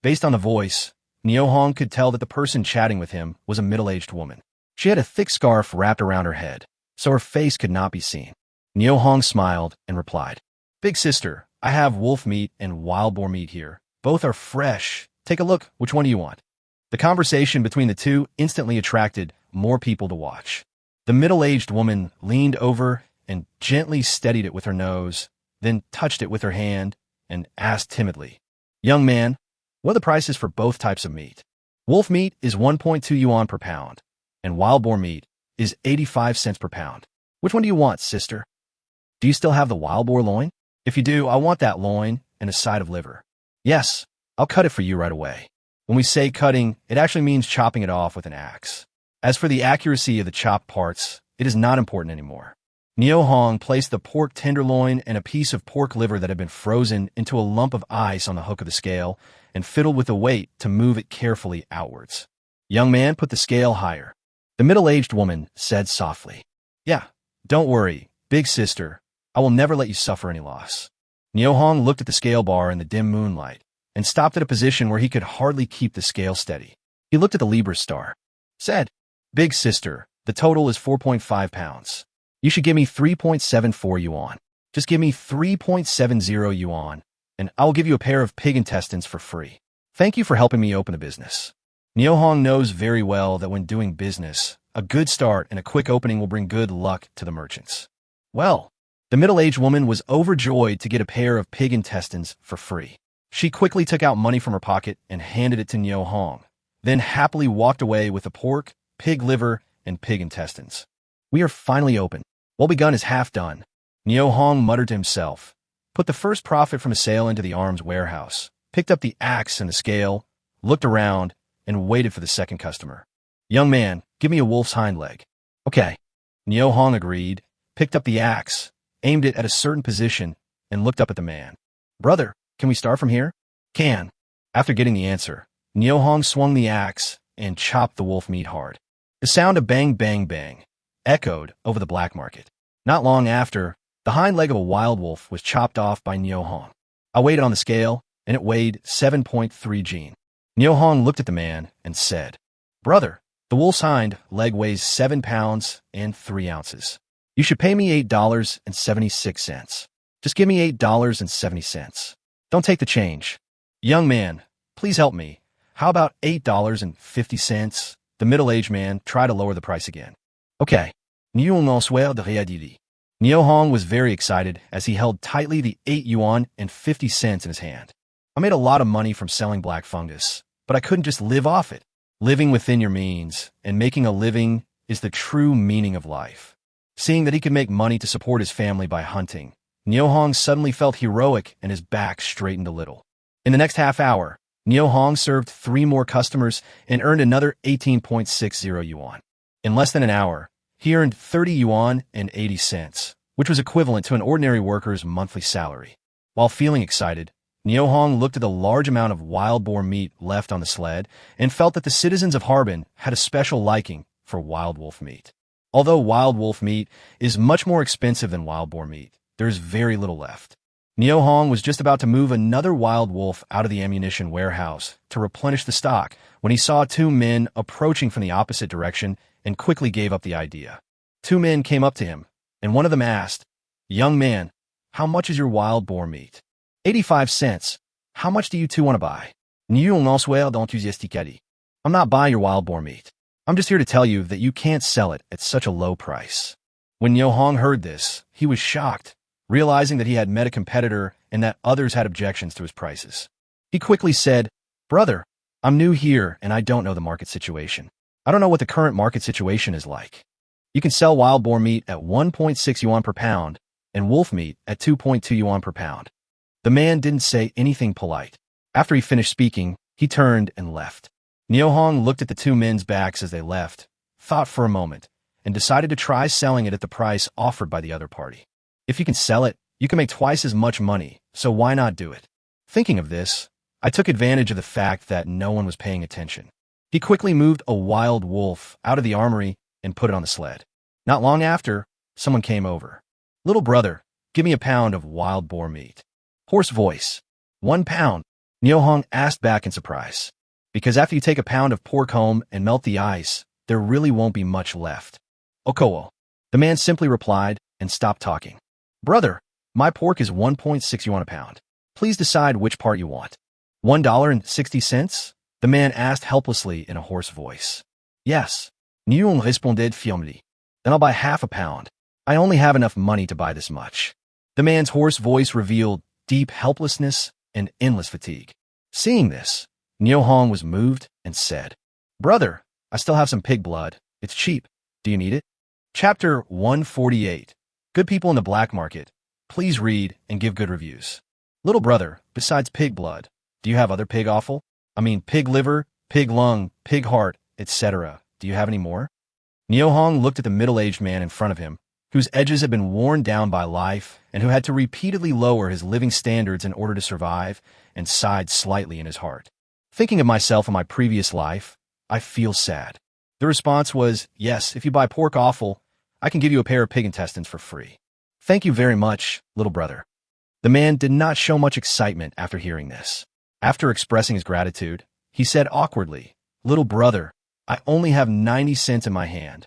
Based on the voice, Niu Hong could tell that the person chatting with him was a middle-aged woman. She had a thick scarf wrapped around her head, so her face could not be seen. Niu Hong smiled and replied, "Big sister, I have wolf meat and wild boar meat here. Both are fresh. Take a look. Which one do you want?" The conversation between the two instantly attracted more people to watch. The middle-aged woman leaned over and gently steadied it with her nose, then touched it with her hand and asked timidly, "Young man, what are the prices for both types of meat?" "Wolf meat is 1.2 yuan per pound, and wild boar meat is 85 cents per pound. Which one do you want, sister?" "Do you still have the wild boar loin?" "If you do, I want that loin and a side of liver." "Yes, I'll cut it for you right away." When we say cutting, it actually means chopping it off with an axe. As for the accuracy of the chopped parts, it is not important anymore. Niu Hong placed the pork tenderloin and a piece of pork liver that had been frozen into a lump of ice on the hook of the scale and fiddled with the weight to move it carefully outwards. "Young man, put the scale higher." The middle-aged woman said softly, "Yeah, don't worry, big sister. I will never let you suffer any loss." Niu Hong looked at the scale bar in the dim moonlight and stopped at a position where he could hardly keep the scale steady. He looked at the Libra star, said, "Big sister, the total is 4.5 pounds. You should give me 3.74 yuan. Just give me 3.70 yuan, and I will give you a pair of pig intestines for free. Thank you for helping me open the business." Niu Hong knows very well that when doing business, a good start and a quick opening will bring good luck to the merchants. Well, the middle-aged woman was overjoyed to get a pair of pig intestines for free. She quickly took out money from her pocket and handed it to Niu Hong, then happily walked away with the pork, pig liver, and pig intestines. "We are finally open. What begun is half done." Niu Hong muttered to himself, put the first profit from a sale into the arms warehouse, picked up the axe and the scale, looked around, and waited for the second customer. "Young man, give me a wolf's hind leg." "Okay." Niu Hong agreed, picked up the axe, aimed it at a certain position, and looked up at the man. "Brother, can we start from here?" "Can." After getting the answer, Niu Hong swung the axe and chopped the wolf meat hard. The sound of bang, bang, bang echoed over the black market. Not long after, the hind leg of a wild wolf was chopped off by Niu Hong. I weighed it on the scale, and it weighed 7.3 jin. Niu Hong looked at the man and said, "Brother, the wolf's hind leg weighs 7 pounds and 3 ounces. You should pay me $8.76. Just give me $8.70. Don't take the change." "Young man, please help me. How about $8.50? The middle-aged man tried to lower the price again. "Okay." Niu Hong was very excited as he held tightly the 8 yuan and 50 cents in his hand. "I made a lot of money from selling black fungus, but I couldn't just live off it. Living within your means and making a living is the true meaning of life." Seeing that he could make money to support his family by hunting, Niu Hong suddenly felt heroic and his back straightened a little. In the next half hour, Niu Hong served 3 more customers and earned another 18.60 yuan. In less than an hour, he earned 30 yuan and 80 cents, which was equivalent to an ordinary worker's monthly salary. While feeling excited, Niu Hong looked at the large amount of wild boar meat left on the sled and felt that the citizens of Harbin had a special liking for wild wolf meat. Although wild wolf meat is much more expensive than wild boar meat, there is very little left. Neo Hong was just about to move another wild wolf out of the ammunition warehouse to replenish the stock when he saw two men approaching from the opposite direction and quickly gave up the idea. Two men came up to him, and one of them asked, "Young man, how much is your wild boar meat?" 85 cents. How much do you two want to buy? I'm not buying your wild boar meat. I'm just here to tell you that you can't sell it at such a low price. When Neo Hong heard this, he was shocked, realizing that he had met a competitor and that others had objections to his prices. He quickly said, "Brother, I'm new here and I don't know the market situation. I don't know what the current market situation is like. You can sell wild boar meat at 1.6 yuan per pound and wolf meat at 2.2 yuan per pound." The man didn't say anything polite. After he finished speaking, he turned and left. Neo Hong looked at the two men's backs as they left, thought for a moment, and decided to try selling it at the price offered by the other party. If you can sell it, you can make twice as much money, so why not do it? Thinking of this, I took advantage of the fact that no one was paying attention. He quickly moved a wild wolf out of the armory and put it on the sled. Not long after, someone came over. "Little brother, give me a pound of wild boar meat." Hoarse voice. 1 pound, Neo Hong asked back in surprise. Because after you take a pound of pork home and melt the ice, there really won't be much left. "Okowo." The man simply replied and stopped talking. "Brother, my pork is 1.6 yuan a pound. Please decide which part you want." $1.60? The man asked helplessly in a hoarse voice. "Yes." Neo responded firmly. "Then I'll buy half a pound. I only have enough money to buy this much." The man's hoarse voice revealed deep helplessness and endless fatigue. Seeing this, Neo Hong was moved and said, "Brother, I still have some pig blood. It's cheap. Do you need it?" Chapter 148. Good people in the black market. Please read and give good reviews. Little brother, besides pig blood, do you have other pig offal? I mean pig liver, pig lung, pig heart, etc. Do you have any more? Neo Hong looked at the middle-aged man in front of him, whose edges had been worn down by life and who had to repeatedly lower his living standards in order to survive, and sighed slightly in his heart. "Thinking of myself in my previous life, I feel sad." The response was, "Yes, if you buy pork offal, I can give you a pair of pig intestines for free." "Thank you very much, little brother." The man did not show much excitement after hearing this. After expressing his gratitude, he said awkwardly, "Little brother, I only have 90 cents in my hand."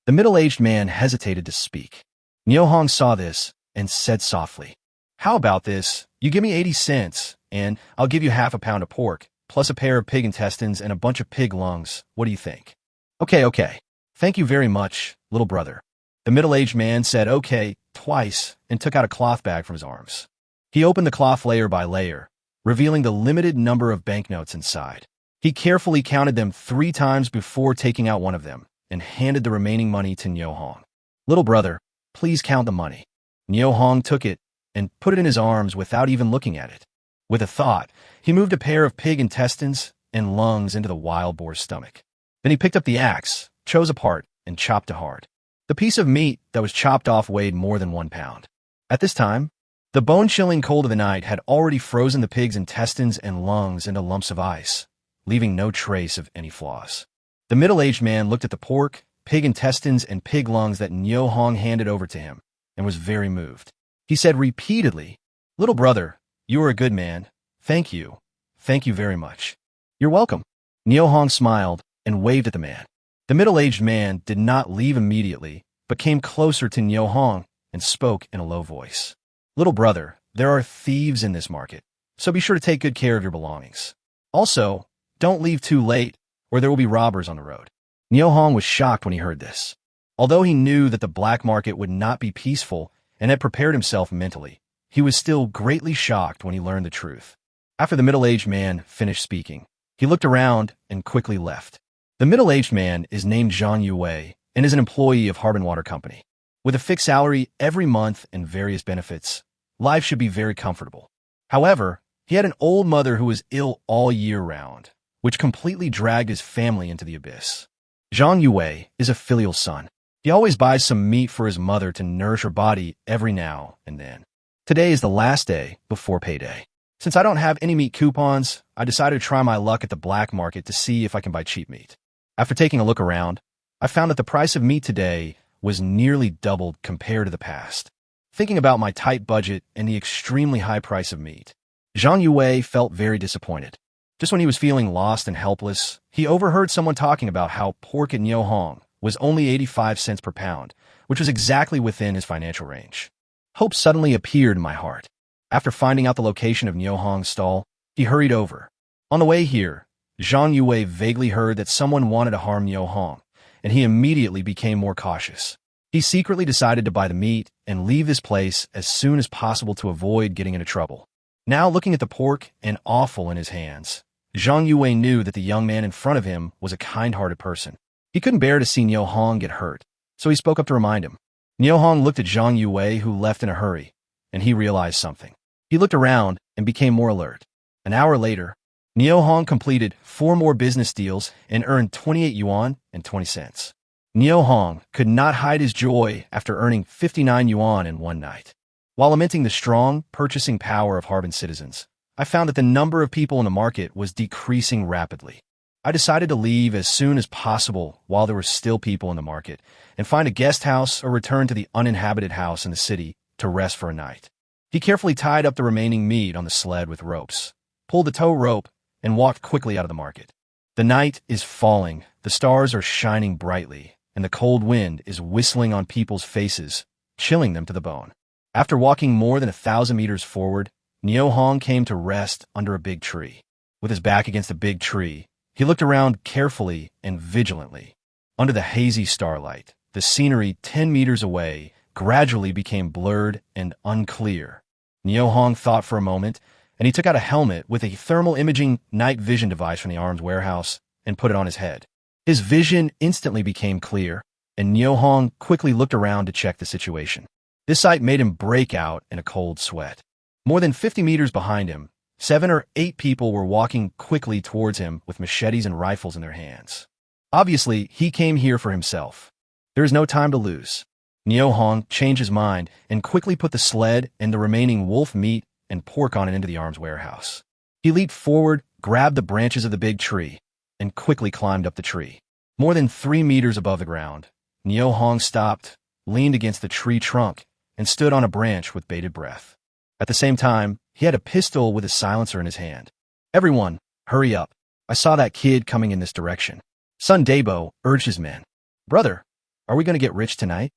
The middle-aged man hesitated to speak. Neo Hong saw this and said softly, "How about this? You give me 80 cents, and I'll give you half a pound of pork, plus a pair of pig intestines and a bunch of pig lungs. What do you think?" Okay. Thank you very much, little brother." The middle-aged man said okay twice and took out a cloth bag from his arms. He opened the cloth layer by layer, revealing the limited number of banknotes inside. He carefully counted them 3 times before taking out one of them and handed the remaining money to Neo Hong. "Little brother, please count the money." Neo Hong took it and put it in his arms without even looking at it. With a thought, he moved a pair of pig intestines and lungs into the wild boar's stomach. Then he picked up the axe, chose a part, and chopped it hard. The piece of meat that was chopped off weighed more than 1 pound. At this time, the bone-chilling cold of the night had already frozen the pig's intestines and lungs into lumps of ice, leaving no trace of any flaws. The middle-aged man looked at the pork, pig intestines, and pig lungs that Neo Hong handed over to him and was very moved. He said repeatedly, "Little brother, you are a good man. Thank you. Thank you very much." "You're welcome." Neo Hong smiled and waved at the man. The middle-aged man did not leave immediately, but came closer to Neo Hong and spoke in a low voice. "Little brother, there are thieves in this market, so be sure to take good care of your belongings. Also, don't leave too late, or there will be robbers on the road." Neo Hong was shocked when he heard this. Although he knew that the black market would not be peaceful and had prepared himself mentally, he was still greatly shocked when he learned the truth. After the middle-aged man finished speaking, he looked around and quickly left. The middle-aged man is named Zhang Yue and is an employee of Harbin Water Company. With a fixed salary every month and various benefits, life should be very comfortable. However, he had an old mother who was ill all year round, which completely dragged his family into the abyss. Zhang Yue is a filial son. He always buys some meat for his mother to nourish her body every now and then. Today is the last day before payday. Since I don't have any meat coupons, I decided to try my luck at the black market to see if I can buy cheap meat. After taking a look around, I found that the price of meat today was nearly doubled compared to the past. thinking about my tight budget and the extremely high price of meat. Zhang Yue felt very disappointed. Just when he was feeling lost and helpless, he overheard someone talking about how pork at Niuhong was only 85 cents per pound, which was exactly within his financial range. Hope suddenly appeared in my heart. After finding out the location of Niuhong's stall, he hurried over. On the way here, Zhang Yue vaguely heard that someone wanted to harm Niuhong, and he immediately became more cautious. He secretly decided to buy the meat and leave this place as soon as possible to avoid getting into trouble. Now looking at the pork and offal in his hands, Zhang Yue knew that the young man in front of him was a kind-hearted person. He couldn't bear to see Niuhong get hurt, so he spoke up to remind him. Niuhong looked at Zhang Yue, who left in a hurry, and he realized something. He looked around and became more alert. An hour later, Niuhong completed 4 more business deals and earned 28 yuan and 20 cents. Niuhong could not hide his joy after earning 59 yuan in one night. While lamenting the strong purchasing power of Harbin citizens, I found that the number of people in the market was decreasing rapidly. I decided to leave as soon as possible while there were still people in the market and find a guest house or return to the uninhabited house in the city to rest for a night. He carefully tied up the remaining meat on the sled with ropes, pulled the tow rope, and walked quickly out of the market. The night is falling, the stars are shining brightly, and the cold wind is whistling on people's faces, chilling them to the bone. After walking more than 1,000 meters forward, Niuhong came to rest under a big tree. With his back against a big tree, he looked around carefully and vigilantly. Under the hazy starlight, the scenery 10 meters away gradually became blurred and unclear. Niuhong thought for a moment, and he took out a helmet with a thermal imaging night vision device from the arms warehouse and put it on his head. His vision instantly became clear, and Niuhong quickly looked around to check the situation. This sight made him break out in a cold sweat. More than 50 meters behind him, 7 or 8 people were walking quickly towards him with machetes and rifles in their hands. Obviously, he came here for himself. There is no time to lose. Niuhong changed his mind and quickly put the sled and the remaining wolf meat and pork on it into the arms warehouse. He leaped forward, grabbed the branches of the big tree, and quickly climbed up the tree. More than 3 meters above the ground, Niuhong stopped, leaned against the tree trunk, and stood on a branch with bated breath. At the same time, he had a pistol with a silencer in his hand. "Everyone, hurry up. I saw that kid coming in this direction." Sun Dabo urged his men. "Brother, are we going to get rich tonight?"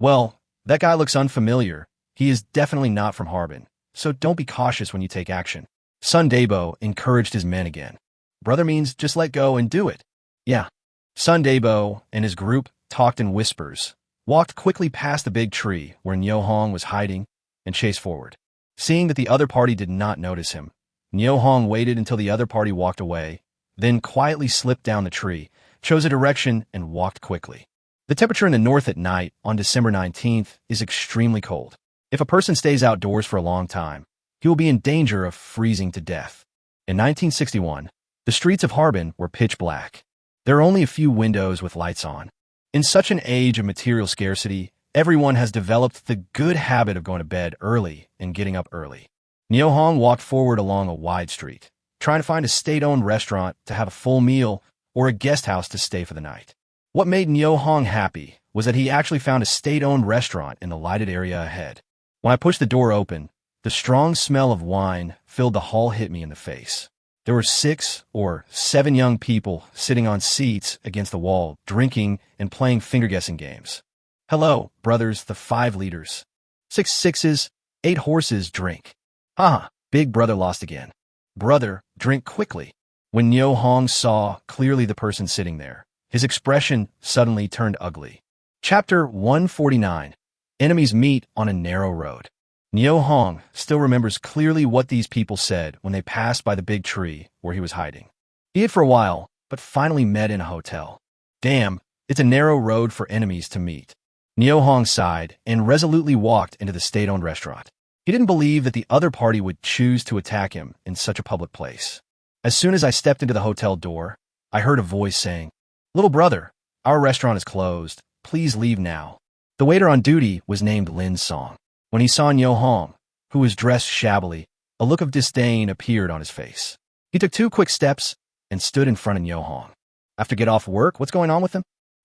"Well, that guy looks unfamiliar. He is definitely not from Harbin, so don't be cautious when you take action." Sun Dabo encouraged his men again. "Brother means just let go and do it." "Yeah." Sun Dabo and his group talked in whispers, walked quickly past the big tree where Niuhong was hiding, and chased forward. Seeing that the other party did not notice him, Niuhong waited until the other party walked away, then quietly slipped down the tree, chose a direction, and walked quickly. The temperature in the north at night on December 19th is extremely cold. If a person stays outdoors for a long time, he will be in danger of freezing to death. In 1961, the streets of Harbin were pitch black. There are only a few windows with lights on. In such an age of material scarcity, everyone has developed the good habit of going to bed early and getting up early. Niuhong walked forward along a wide street, trying to find a state-owned restaurant to have a full meal or a guest house to stay for the night. What made Niuhong happy was that he actually found a state-owned restaurant in the lighted area ahead. When I pushed the door open, the strong smell of wine filled the hall hit me in the face. There were 6 or 7 young people sitting on seats against the wall, drinking and playing finger-guessing games. "Hello, brothers, the 5 leaders. 6 sixes, 8 horses, drink." "Haha, big brother lost again." "Brother, drink quickly." When Niuhong saw clearly the person sitting there, his expression suddenly turned ugly. Chapter 149. Enemies meet on a narrow road. Niuhong still remembers clearly what these people said when they passed by the big tree where he was hiding. He hid for a while, but finally met in a hotel. Damn, it's a narrow road for enemies to meet. Niuhong sighed and resolutely walked into the state-owned restaurant. He didn't believe that the other party would choose to attack him in such a public place. As soon as I stepped into the hotel door, I heard a voice saying, "Little brother, our restaurant is closed. Please leave now." The waiter on duty was named Lin Song. When he saw Niuhong, who was dressed shabbily, a look of disdain appeared on his face. He took 2 quick steps and stood in front of Niuhong. "After get off work, what's going on with him?"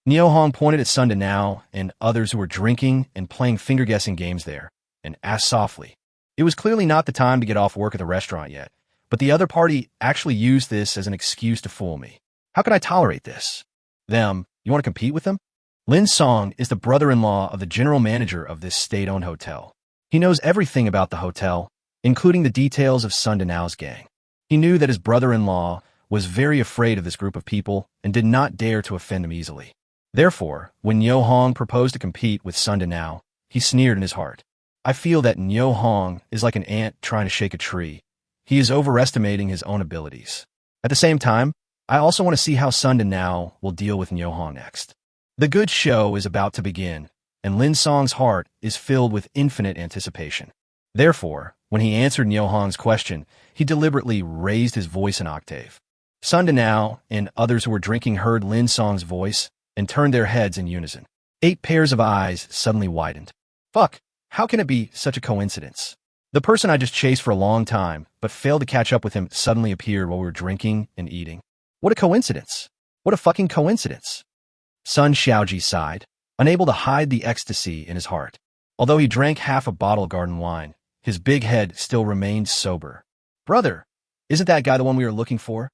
Niuhong pointed at Sun Danao and others who were drinking and playing finger-guessing games there, and asked softly. It was clearly not the time to get off work at the restaurant yet, but the other party actually used this as an excuse to fool me. How could I tolerate this? Them? You want to compete with them? Lin Song is the brother-in-law of the general manager of this state-owned hotel. He knows everything about the hotel, including the details of Sun Danao's gang. He knew that his brother-in-law was very afraid of this group of people and did not dare to offend them easily. Therefore, when Nyo Hong proposed to compete with Sun Danao, he sneered in his heart. I feel that Nyo Hong is like an ant trying to shake a tree. He is overestimating his own abilities. At the same time, I also want to see how Sun Danao will deal with Nyo Hong next. The good show is about to begin, and Lin Song's heart is filled with infinite anticipation. Therefore, when he answered Nyo Hong's question, he deliberately raised his voice an octave. Sun Danao and others who were drinking heard Lin Song's voice and turned their heads in unison. 8 pairs of eyes suddenly widened. Fuck, how can it be such a coincidence? The person I just chased for a long time, but failed to catch up with him, suddenly appeared while we were drinking and eating. What a coincidence. What a fucking coincidence. Sun Xiaoji sighed, unable to hide the ecstasy in his heart. Although he drank half a bottle of garden wine, his big head still remained sober. Brother, isn't that guy the one we were looking for?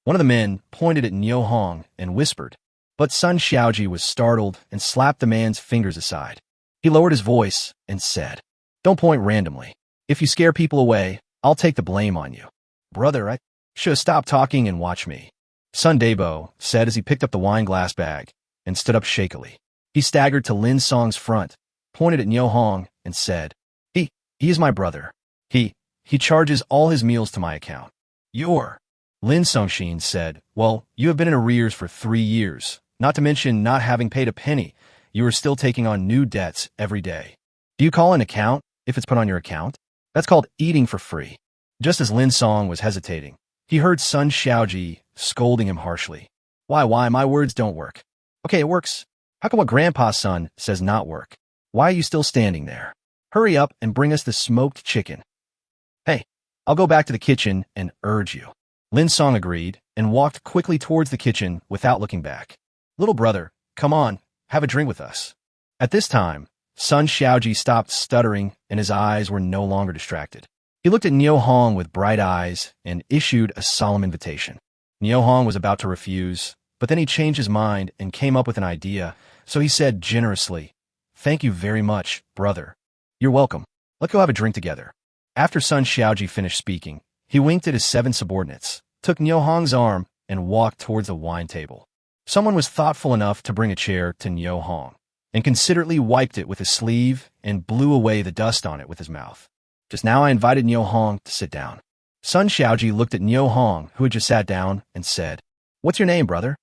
One of the men pointed at Nyo Hong and whispered, but Sun Xiaoji was startled and slapped the man's fingers aside. He lowered his voice and said, Don't point randomly. If you scare people away, I'll take the blame on you. Brother, I should have stopped talking and watched me. Sun Dabo said as he picked up the wine glass bag and stood up shakily. He staggered to Lin Song's front, pointed at Nyo Hong, and said, He is my brother. He charges all his meals to my account. Lin Songshin said, Well, you have been in arrears for 3 years, not to mention not having paid a penny. You are still taking on new debts every day. Do you call an account if it's put on your account? That's called eating for free. Just as Lin Song was hesitating, he heard Sun Xiaoji scolding him harshly. Why, my words don't work. Okay, it works. How come what Grandpa's son says not work? Why are you still standing there? Hurry up and bring us the smoked chicken. Hey, I'll go back to the kitchen and urge you. Lin Song agreed and walked quickly towards the kitchen without looking back. Little brother, come on, have a drink with us. At this time, Sun Xiaoji stopped stuttering and his eyes were no longer distracted. He looked at Nyo Hong with bright eyes and issued a solemn invitation. Nyo Hong was about to refuse, but then he changed his mind and came up with an idea, so he said generously, Thank you very much, brother. You're welcome. Let's go have a drink together. After Sun Xiaoji finished speaking, he winked at his 7 subordinates, took Nyo Hong's arm, and walked towards the wine table. Someone was thoughtful enough to bring a chair to Nyo Hong, and considerately wiped it with his sleeve and blew away the dust on it with his mouth. Just now I invited Nyo Hong to sit down. Sun Xiaoji looked at Nyo Hong, who had just sat down, and said, What's your name, brother?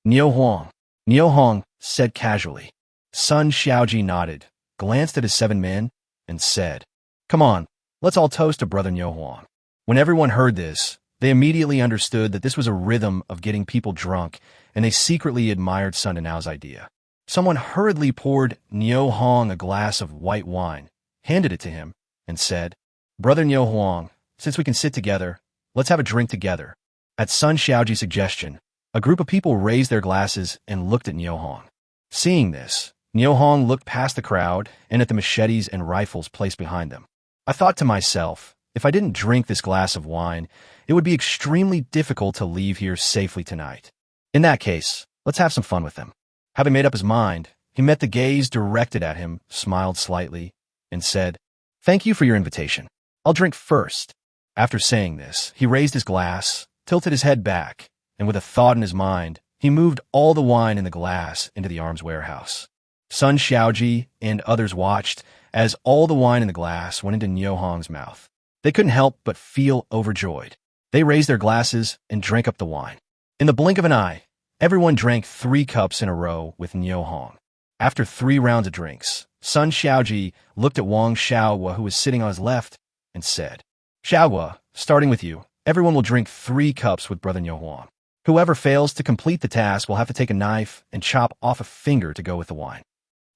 Nyo Hong. Nyo Hong said casually. Sun Xiaoji nodded, glanced at his 7 men, and said, Come on, let's all toast to brother Nyo Hong. When everyone heard this, they immediately understood that this was a rhythm of getting people drunk, and they secretly admired Sun Danao's idea. Someone hurriedly poured Nyo Hong a glass of white wine, handed it to him, and said, Brother Nyo Hong, since we can sit together, let's have a drink together. At Sun Xiaoji's suggestion, a group of people raised their glasses and looked at Nyo Hong. Seeing this, Nyo Hong looked past the crowd and at the machetes and rifles placed behind them. I thought to myself, if I didn't drink this glass of wine, it would be extremely difficult to leave here safely tonight. In that case, let's have some fun with them. Having made up his mind, he met the gaze directed at him, smiled slightly, and said, Thank you for your invitation. I'll drink first. After saying this, he raised his glass, tilted his head back, and with a thought in his mind, he moved all the wine in the glass into the arms warehouse. Sun Xiaoji and others watched as all the wine in the glass went into Nyo Hong's mouth. They couldn't help but feel overjoyed. They raised their glasses and drank up the wine. In the blink of an eye, everyone drank 3 cups in a row with Nyo Hong. After 3 rounds of drinks, Sun Xiaoji looked at Wang Xiaohua, who was sitting on his left, and said, Xiaohua, starting with you, everyone will drink 3 cups with brother Nyo Hong. Whoever fails to complete the task will have to take a knife and chop off a finger to go with the wine.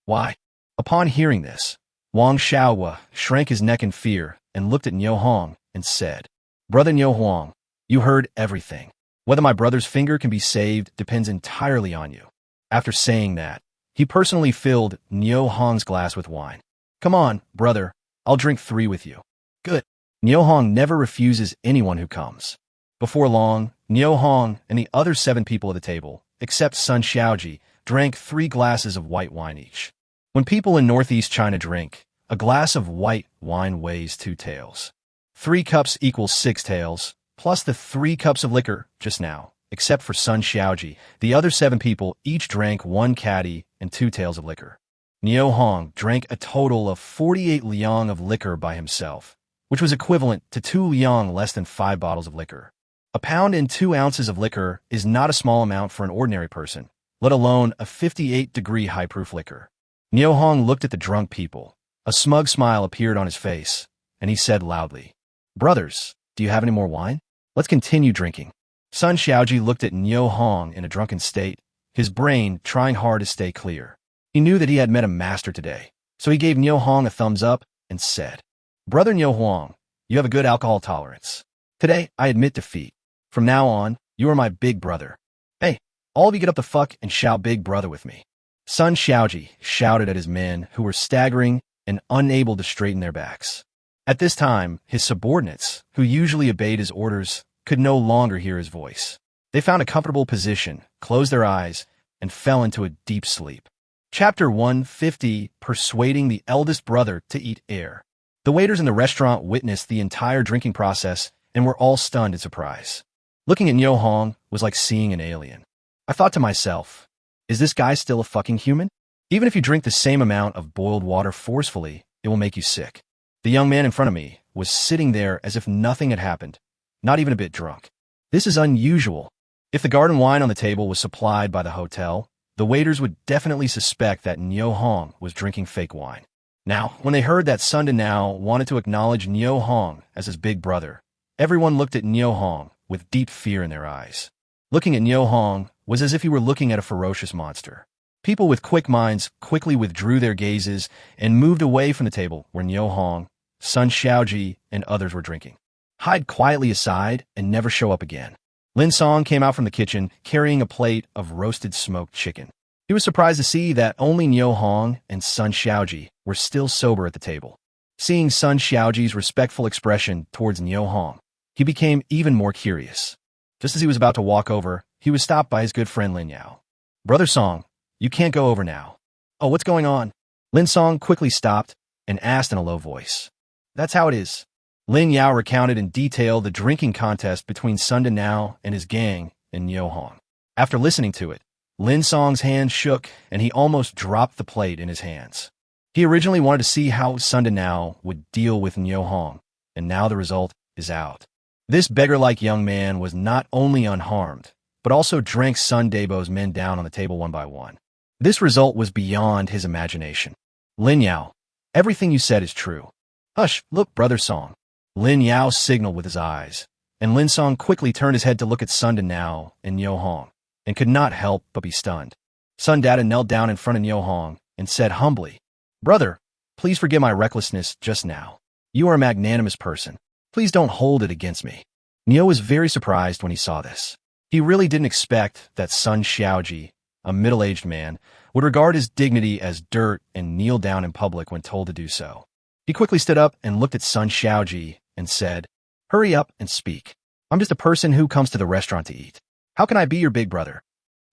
Why? Upon hearing this, Wang Xiaohua shrank his neck in fear and looked at Nyo Hong and said, Brother Nyo Hong, you heard everything. Whether my brother's finger can be saved depends entirely on you. After saying that, he personally filled Nyo Hong's glass with wine. Come on, brother, I'll drink 3 with you. Good. Niu Hong never refuses anyone who comes. Before long, Niu Hong and the other 7 people at the table, except Sun Xiaoji, drank 3 glasses of white wine each. When people in northeast China drink, a glass of white wine weighs 2 taels. 3 cups equals 6 taels, plus the 3 cups of liquor just now. Except for Sun Xiaoji, the other 7 people each drank 1 caddy and 2 taels of liquor. Niu Hong drank a total of 48 liang of liquor by himself, which was equivalent to 2 liang less than 5 bottles of liquor. A pound and 2 ounces of liquor is not a small amount for an ordinary person, let alone a 58-degree high-proof liquor. Niu Hong looked at the drunk people. A smug smile appeared on his face, and he said loudly, "Brothers, do you have any more wine? Let's continue drinking." Sun Xiaoji looked at Niu Hong in a drunken state, his brain trying hard to stay clear. He knew that he had met a master today, so he gave Niu Hong a thumbs up and said, "Brother Niu Hong, you have a good alcohol tolerance. Today, I admit defeat. From now on, you are my big brother. Hey, all of you get up the fuck and shout big brother with me." Sun Xiaoji shouted at his men who were staggering and unable to straighten their backs. At this time, his subordinates, who usually obeyed his orders, could no longer hear his voice. They found a comfortable position, closed their eyes, and fell into a deep sleep. Chapter 150, Persuading the Eldest Brother to Eat Air. The waiters in the restaurant witnessed the entire drinking process and were all stunned in surprise. Looking at Niu Hong was like seeing an alien. I thought to myself, is this guy still a fucking human? Even if you drink the same amount of boiled water forcefully, it will make you sick. The young man in front of me was sitting there as if nothing had happened, not even a bit drunk. This is unusual. If the garden wine on the table was supplied by the hotel, the waiters would definitely suspect that Niu Hong was drinking fake wine. Now, when they heard that Sun Danao wanted to acknowledge Niu Hong as his big brother, everyone looked at Niu Hong with deep fear in their eyes. Looking at Niu Hong was as if he were looking at a ferocious monster. People with quick minds quickly withdrew their gazes and moved away from the table where Niu Hong, Sun Xiaoji, and others were drinking. Hide quietly aside and never show up again. Lin Song came out from the kitchen carrying a plate of roasted smoked chicken. He was surprised to see that only Niu Hong and Sun Xiaoji were still sober at the table. Seeing Sun Xiaoji's respectful expression towards Niu Hong, he became even more curious. Just as he was about to walk over, he was stopped by his good friend Lin Yao. "Brother Song, you can't go over now." "Oh, what's going on?" Lin Song quickly stopped and asked in a low voice. "That's how it is." Lin Yao recounted in detail the drinking contest between Sun Danao and his gang and Niu Hong. After listening to it, Lin Song's hands shook and he almost dropped the plate in his hands. He originally wanted to see how Sun Danao would deal with Niu Hong, and now the result is out. This beggar-like young man was not only unharmed, but also drank Sun Dabo's men down on the table one by one. This result was beyond his imagination. "Lin Yao, everything you said is true." "Hush, look, Brother Song." Lin Yao signaled with his eyes, and Lin Song quickly turned his head to look at Sun Danao and Niu Hong, and could not help but be stunned. Sun Dada knelt down in front of Niu Hong and said humbly, "Brother, please forgive my recklessness just now. You are a magnanimous person. Please don't hold it against me." Niu was very surprised when he saw this. He really didn't expect that Sun Xiaoji, a middle-aged man, would regard his dignity as dirt and kneel down in public when told to do so. He quickly stood up and looked at Sun Xiaoji and said, "Hurry up and speak. I'm just a person who comes to the restaurant to eat. How can I be your big brother?"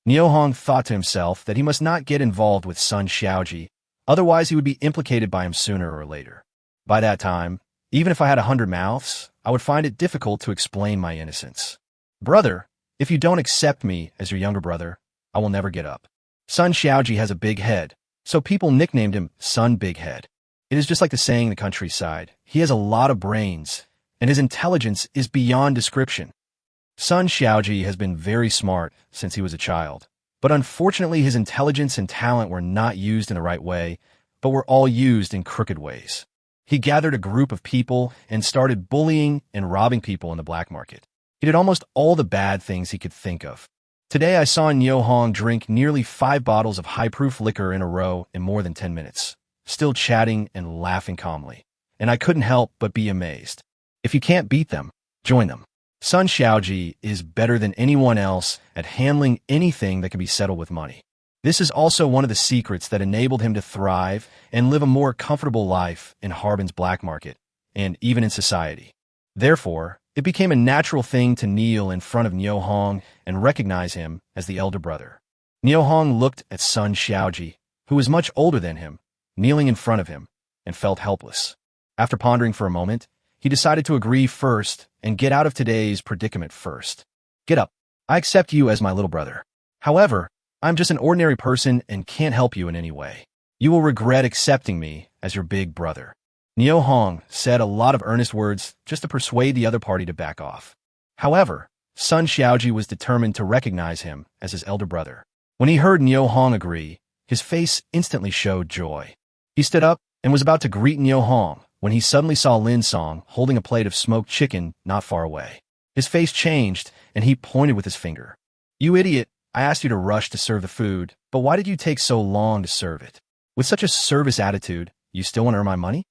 Niu Hong thought to himself that he must not get involved with Sun Xiaoji, otherwise he would be implicated by him sooner or later. By that time, even if I had 100 mouths, I would find it difficult to explain my innocence. "Brother, if you don't accept me as your younger brother, I will never get up." Sun Xiaoji has a big head, so people nicknamed him Sun Big Head. It is just like the saying in the countryside. He has a lot of brains, and his intelligence is beyond description. Sun Xiaoji has been very smart since he was a child, but unfortunately his intelligence and talent were not used in the right way, but were all used in crooked ways. He gathered a group of people and started bullying and robbing people in the black market. He did almost all the bad things he could think of. Today I saw Niu Hong drink nearly 5 bottles of high-proof liquor in a row in more than 10 minutes, still chatting and laughing calmly, and I couldn't help but be amazed. If you can't beat them, join them. Sun Xiaoji is better than anyone else at handling anything that can be settled with money. This is also one of the secrets that enabled him to thrive and live a more comfortable life in Harbin's black market, and even in society. Therefore, it became a natural thing to kneel in front of Niu Hong and recognize him as the elder brother. Niu Hong looked at Sun Xiaoji, who was much older than him, kneeling in front of him, and felt helpless. After pondering for a moment, he decided to agree first and get out of today's predicament first. Get up. I accept you as my little brother. However, I'm just an ordinary person and can't help you in any way. You will regret accepting me as your big brother. Niu Hong said a lot of earnest words just to persuade the other party to back off. However, Sun Xiaoji was determined to recognize him as his elder brother. When he heard Niu Hong agree, his face instantly showed joy. He stood up and was about to greet Niu Hong when he suddenly saw Lin Song holding a plate of smoked chicken not far away. His face changed and he pointed with his finger. You idiot, I asked you to rush to serve the food, but why did you take so long to serve it? With such a service attitude, you still want to earn my money?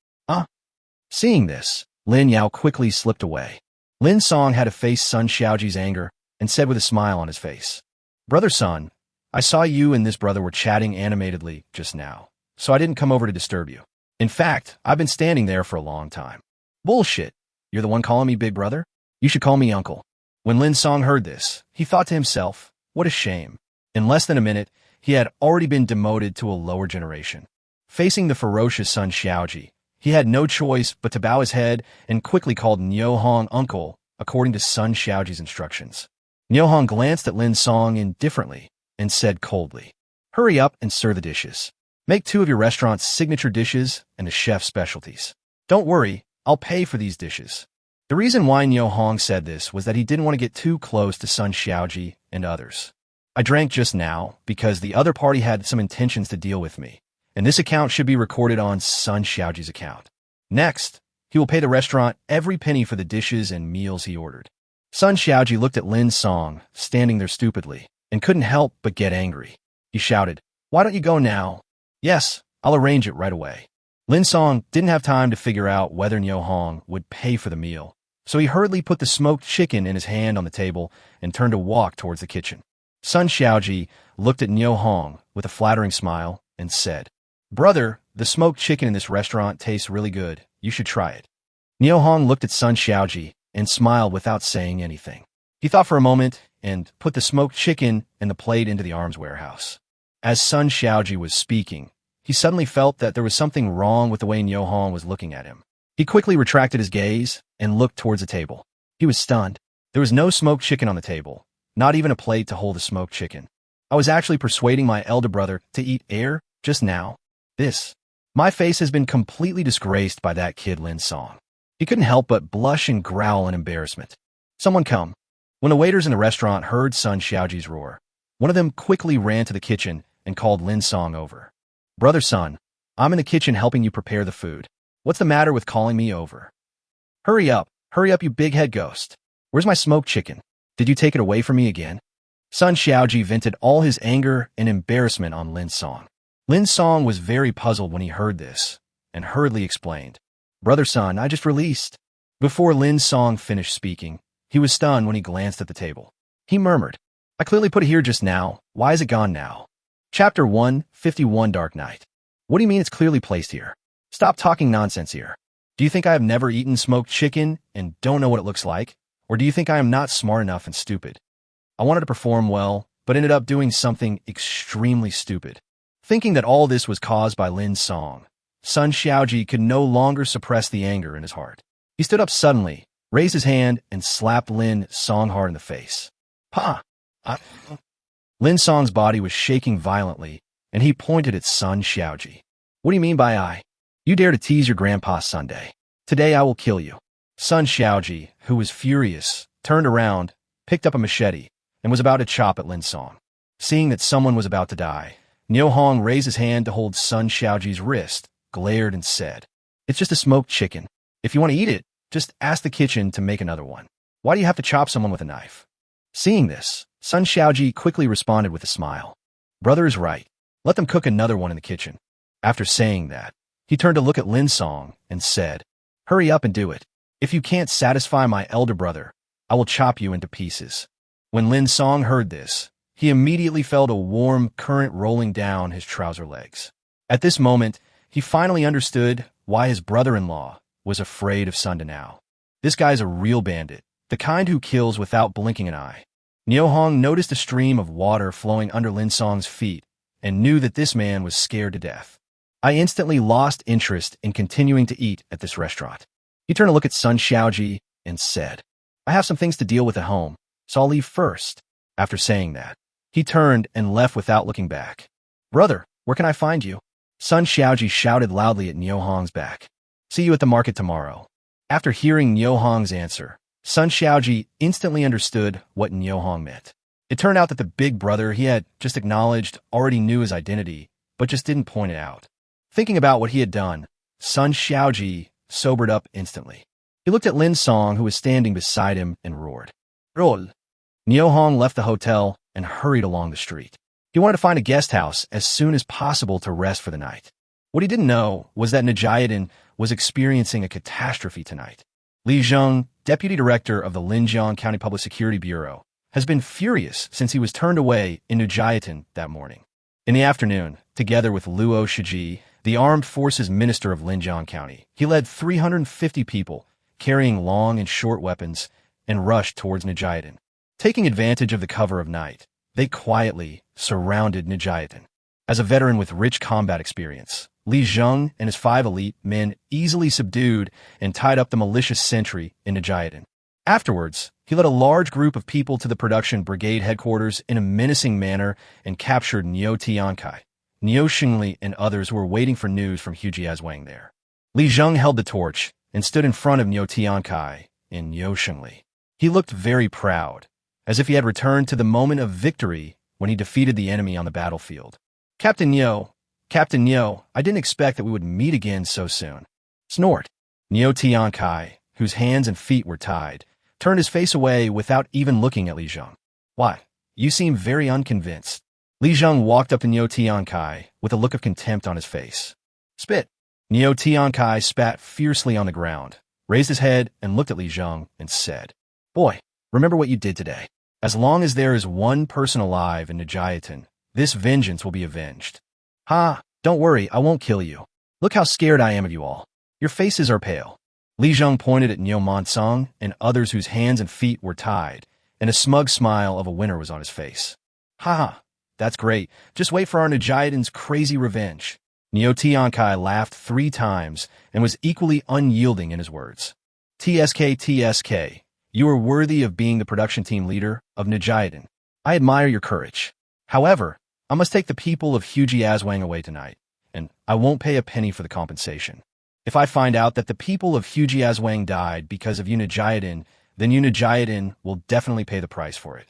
Seeing this, Lin Yao quickly slipped away. Lin Song had to face Sun Xiaoji's anger and said with a smile on his face, Brother Sun, I saw you and this brother were chatting animatedly just now, so I didn't come over to disturb you. In fact, I've been standing there for a long time. Bullshit. You're the one calling me big brother? You should call me uncle. When Lin Song heard this, he thought to himself, what a shame. In less than a minute, he had already been demoted to a lower generation. Facing the ferocious Sun Xiaoji, he had no choice but to bow his head and quickly called Niu Hong uncle, according to Sun Xiaoji's instructions. Niu Hong glanced at Lin Song indifferently and said coldly, Hurry up and serve the dishes. Make 2 of your restaurant's signature dishes and the chef's specialties. Don't worry, I'll pay for these dishes. The reason why Niu Hong said this was that he didn't want to get too close to Sun Xiaoji and others. I drank just now because the other party had some intentions to deal with me, and this account should be recorded on Sun Xiaoji's account. Next, he will pay the restaurant every penny for the dishes and meals he ordered. Sun Xiaoji looked at Lin Song, standing there stupidly, and couldn't help but get angry. He shouted, Why don't you go now? Yes, I'll arrange it right away. Lin Song didn't have time to figure out whether Niu Hong would pay for the meal, so he hurriedly put the smoked chicken in his hand on the table and turned to walk towards the kitchen. Sun Xiaoji looked at Niu Hong with a flattering smile and said, Brother, the smoked chicken in this restaurant tastes really good. You should try it. Niu Hong looked at Sun Xiaoji and smiled without saying anything. He thought for a moment and put the smoked chicken and the plate into the arms warehouse. As Sun Xiaoji was speaking, he suddenly felt that there was something wrong with the way Niu Hong was looking at him. He quickly retracted his gaze and looked towards the table. He was stunned. There was no smoked chicken on the table, not even a plate to hold the smoked chicken. I was actually persuading my elder brother to eat air just now. My face has been completely disgraced by that kid Lin Song. He couldn't help but blush and growl in embarrassment. Someone come. When the waiters in the restaurant heard Sun Xiaoji's roar, one of them quickly ran to the kitchen and called Lin Song over. Brother Sun, I'm in the kitchen helping you prepare the food. What's the matter with calling me over? Hurry up, you big head ghost. Where's my smoked chicken? Did you take it away from me again? Sun Xiaoji vented all his anger and embarrassment on Lin Song. Lin Song was very puzzled when he heard this, and hurriedly explained, Brother Sun, I just released. Before Lin Song finished speaking, he was stunned when he glanced at the table. He murmured, I clearly put it here just now. Why is it gone now? Chapter 151 Dark Night. What do you mean it's clearly placed here? Stop talking nonsense here. Do you think I have never eaten smoked chicken and don't know what it looks like? Or do you think I am not smart enough and stupid? I wanted to perform well, but ended up doing something extremely stupid. Thinking that all this was caused by Lin Song, Sun Xiaoji could no longer suppress the anger in his heart. He stood up suddenly, raised his hand, and slapped Lin Song hard in the face. Pa! Lin Song's body was shaking violently, and he pointed at Sun Xiaoji. What do you mean by I? You dare to tease your grandpa Sunday. Today I will kill you. Sun Xiaoji, who was furious, turned around, picked up a machete, and was about to chop at Lin Song. Seeing that someone was about to die, Niu Hong raised his hand to hold Sun Xiaoji's wrist, glared and said, It's just a smoked chicken. If you want to eat it, just ask the kitchen to make another one. Why do you have to chop someone with a knife? Seeing this, Sun Xiaoji quickly responded with a smile. Brother is right. Let them cook another one in the kitchen. After saying that, he turned to look at Lin Song and said, Hurry up and do it. If you can't satisfy my elder brother, I will chop you into pieces. When Lin Song heard this, he immediately felt a warm current rolling down his trouser legs. At this moment, he finally understood why his brother-in-law was afraid of Sun Danao. This guy's a real bandit, the kind who kills without blinking an eye. Niu Hong noticed a stream of water flowing under Lin Song's feet and knew that this man was scared to death. I instantly lost interest in continuing to eat at this restaurant. He turned to look at Sun Xiaoji and said, I have some things to deal with at home, so I'll leave first. After saying that, he turned and left without looking back. Brother, where can I find you? Sun Xiaoji shouted loudly at Niu Hong's back. See you at the market tomorrow. After hearing Niu Hong's answer, Sun Xiaoji instantly understood what Niu Hong meant. It turned out that the big brother he had just acknowledged already knew his identity, but just didn't point it out. Thinking about what he had done, Sun Xiaoji sobered up instantly. He looked at Lin Song, who was standing beside him, and roared. Roll! Niu Hong left the hotel and hurried along the street. He wanted to find a guest house as soon as possible to rest for the night. What he didn't know was that Nijiadan was experiencing a catastrophe tonight. Li Zheng, deputy director of the Linjiang County Public Security Bureau, has been furious since he was turned away in Nijiadan that morning. In the afternoon, together with Luo Shiji, the Armed Forces Minister of Linjiang County, he led 350 people carrying long and short weapons and rushed towards Nijiadan. Taking advantage of the cover of night, they quietly surrounded Nijiadan. As a veteran with rich combat experience, Li Zheng and his 5 elite men easily subdued and tied up the malicious sentry in Nijiadan. Afterwards, he led a large group of people to the production brigade headquarters in a menacing manner and captured Niu Tiankai, Niu Xingli, and others who were waiting for news from Hu Jiazwang there. Li Zheng held the torch and stood in front of Niu Tiankai and Niu Xingli. He looked very proud, as if he had returned to the moment of victory when he defeated the enemy on the battlefield. Captain Niu, I didn't expect that we would meet again so soon. Snort. Niu Tiankai, whose hands and feet were tied, turned his face away without even looking at Li Zheng. Why, you seem very unconvinced. Li Zheng walked up to Niu Tiankai with a look of contempt on his face. Spit. Niu Tiankai spat fiercely on the ground, raised his head and looked at Li Zheng and said, Boy, remember what you did today. As long as there is one person alive in Nijiadan, this vengeance will be avenged. Ha, don't worry, I won't kill you. Look how scared I am of you all. Your faces are pale. Li Zheng pointed at Niu Monsong and others whose hands and feet were tied, and a smug smile of a winner was on his face. Ha ha, that's great. Just wait for our Nijiadan's crazy revenge. Niu Tiankai laughed 3 times and was equally unyielding in his words. TSK, you are worthy of being the production team leader of Nijiadan. I admire your courage. However, I must take the people of Hu Jiazwang away tonight, and I won't pay a penny for the compensation. If I find out that the people of Hu Jiazwang died because of Nijiadan, then Nijiadan will definitely pay the price for it.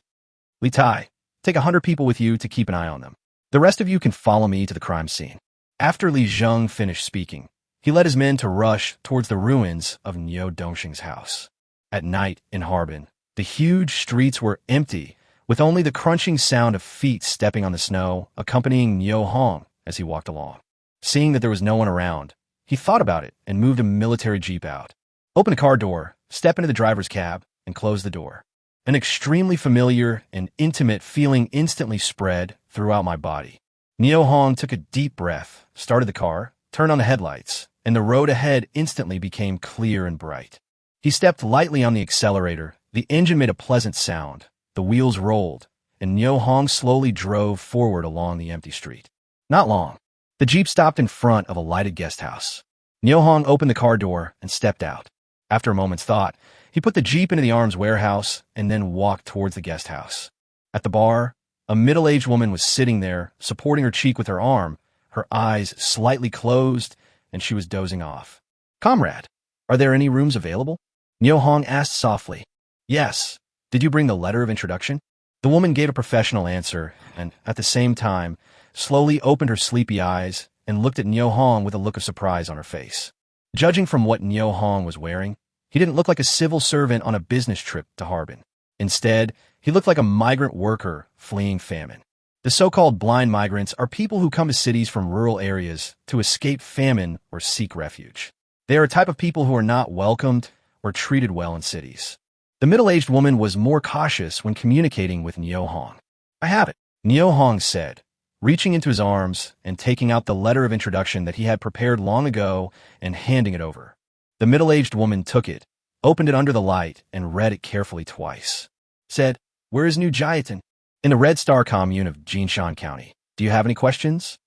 Li Tai, take 100 people with you to keep an eye on them. The rest of you can follow me to the crime scene. After Li Zheng finished speaking, he led his men to rush towards the ruins of Niu Dongxing's house. At night in Harbin, the huge streets were empty, with only the crunching sound of feet stepping on the snow accompanying Niu Hong as he walked along. Seeing that there was no one around, he thought about it and moved a military jeep out. Open the car door, step into the driver's cab, and close the door. An extremely familiar and intimate feeling instantly spread throughout my body. Niu Hong took a deep breath, started the car, turned on the headlights, and the road ahead instantly became clear and bright. He stepped lightly on the accelerator, the engine made a pleasant sound, the wheels rolled, and Niu Hong slowly drove forward along the empty street. Not long. The jeep stopped in front of a lighted guest house. Niu Hong opened the car door and stepped out. After a moment's thought, he put the jeep into the arms warehouse and then walked towards the guest house. At the bar, a middle-aged woman was sitting there, supporting her cheek with her arm, her eyes slightly closed, and she was dozing off. Comrade, are there any rooms available? Niu Hong asked softly. Yes. Did you bring the letter of introduction? The woman gave a professional answer and, at the same time, slowly opened her sleepy eyes and looked at Niu Hong with a look of surprise on her face. Judging from what Niu Hong was wearing, he didn't look like a civil servant on a business trip to Harbin. Instead, he looked like a migrant worker fleeing famine. The so-called blind migrants are people who come to cities from rural areas to escape famine or seek refuge. They are a type of people who are not welcomed or treated well in cities. The middle-aged woman was more cautious when communicating with Niu Hong. I have it, Neo Hong said, reaching into his arms and taking out the letter of introduction that he had prepared long ago and handing it over. The middle-aged woman took it, opened it under the light, and read it carefully twice. Said, "Where is New Jiatan?" "In the Red Star commune of Jinshan County. Do you have any questions?"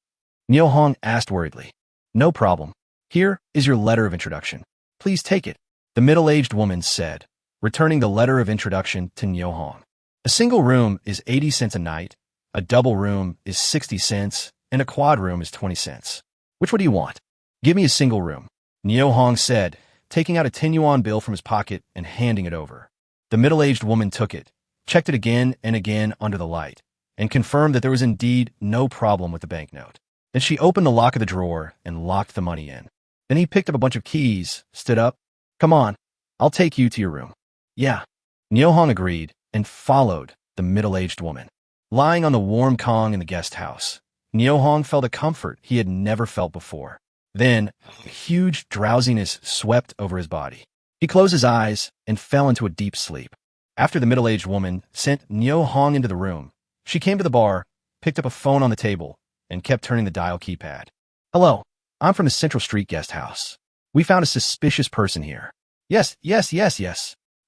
Neo Hong asked worriedly. "No problem. Here is your letter of introduction. Please take it," the middle-aged woman said, returning the letter of introduction to Neo Hong. "A single room is 80 cents a night, a double room is 60 cents, and a quad room is 20 cents. Which one do you want?" "Give me a single room," Neo Hong said, taking out a 10-yuan bill from his pocket and handing it over. The middle-aged woman took it, checked it again and again under the light, and confirmed that there was indeed no problem with the banknote. Then she opened the lock of the drawer and locked the money in. Then he picked up a bunch of keys, stood up. "Come on, I'll take you to your room." "Yeah." Neo Hong agreed and followed the middle-aged woman. Lying on the warm Kong in the guest house, Neo Hong felt a comfort he had never felt before. Then, a huge drowsiness swept over his body. He closed his eyes and fell into a deep sleep. After the middle-aged woman sent Neo Hong into the room, she came to the bar, picked up a phone on the table, and kept turning the dial keypad. "Hello, I'm from the Central Street guest house. We found a suspicious person here." Yes.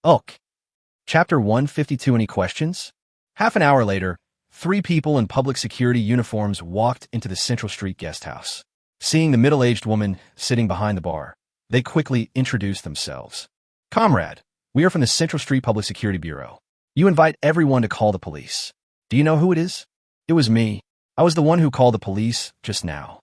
"Ok." Chapter 152. Any questions? Half an hour later, 3 people in public security uniforms walked into the Central Street guest house. Seeing the middle-aged woman sitting behind the bar, they quickly introduced themselves. "Comrade, we are from the Central Street Public Security Bureau. You invite everyone to call the police. Do you know who it is?" "It was me. I was the one who called the police just now."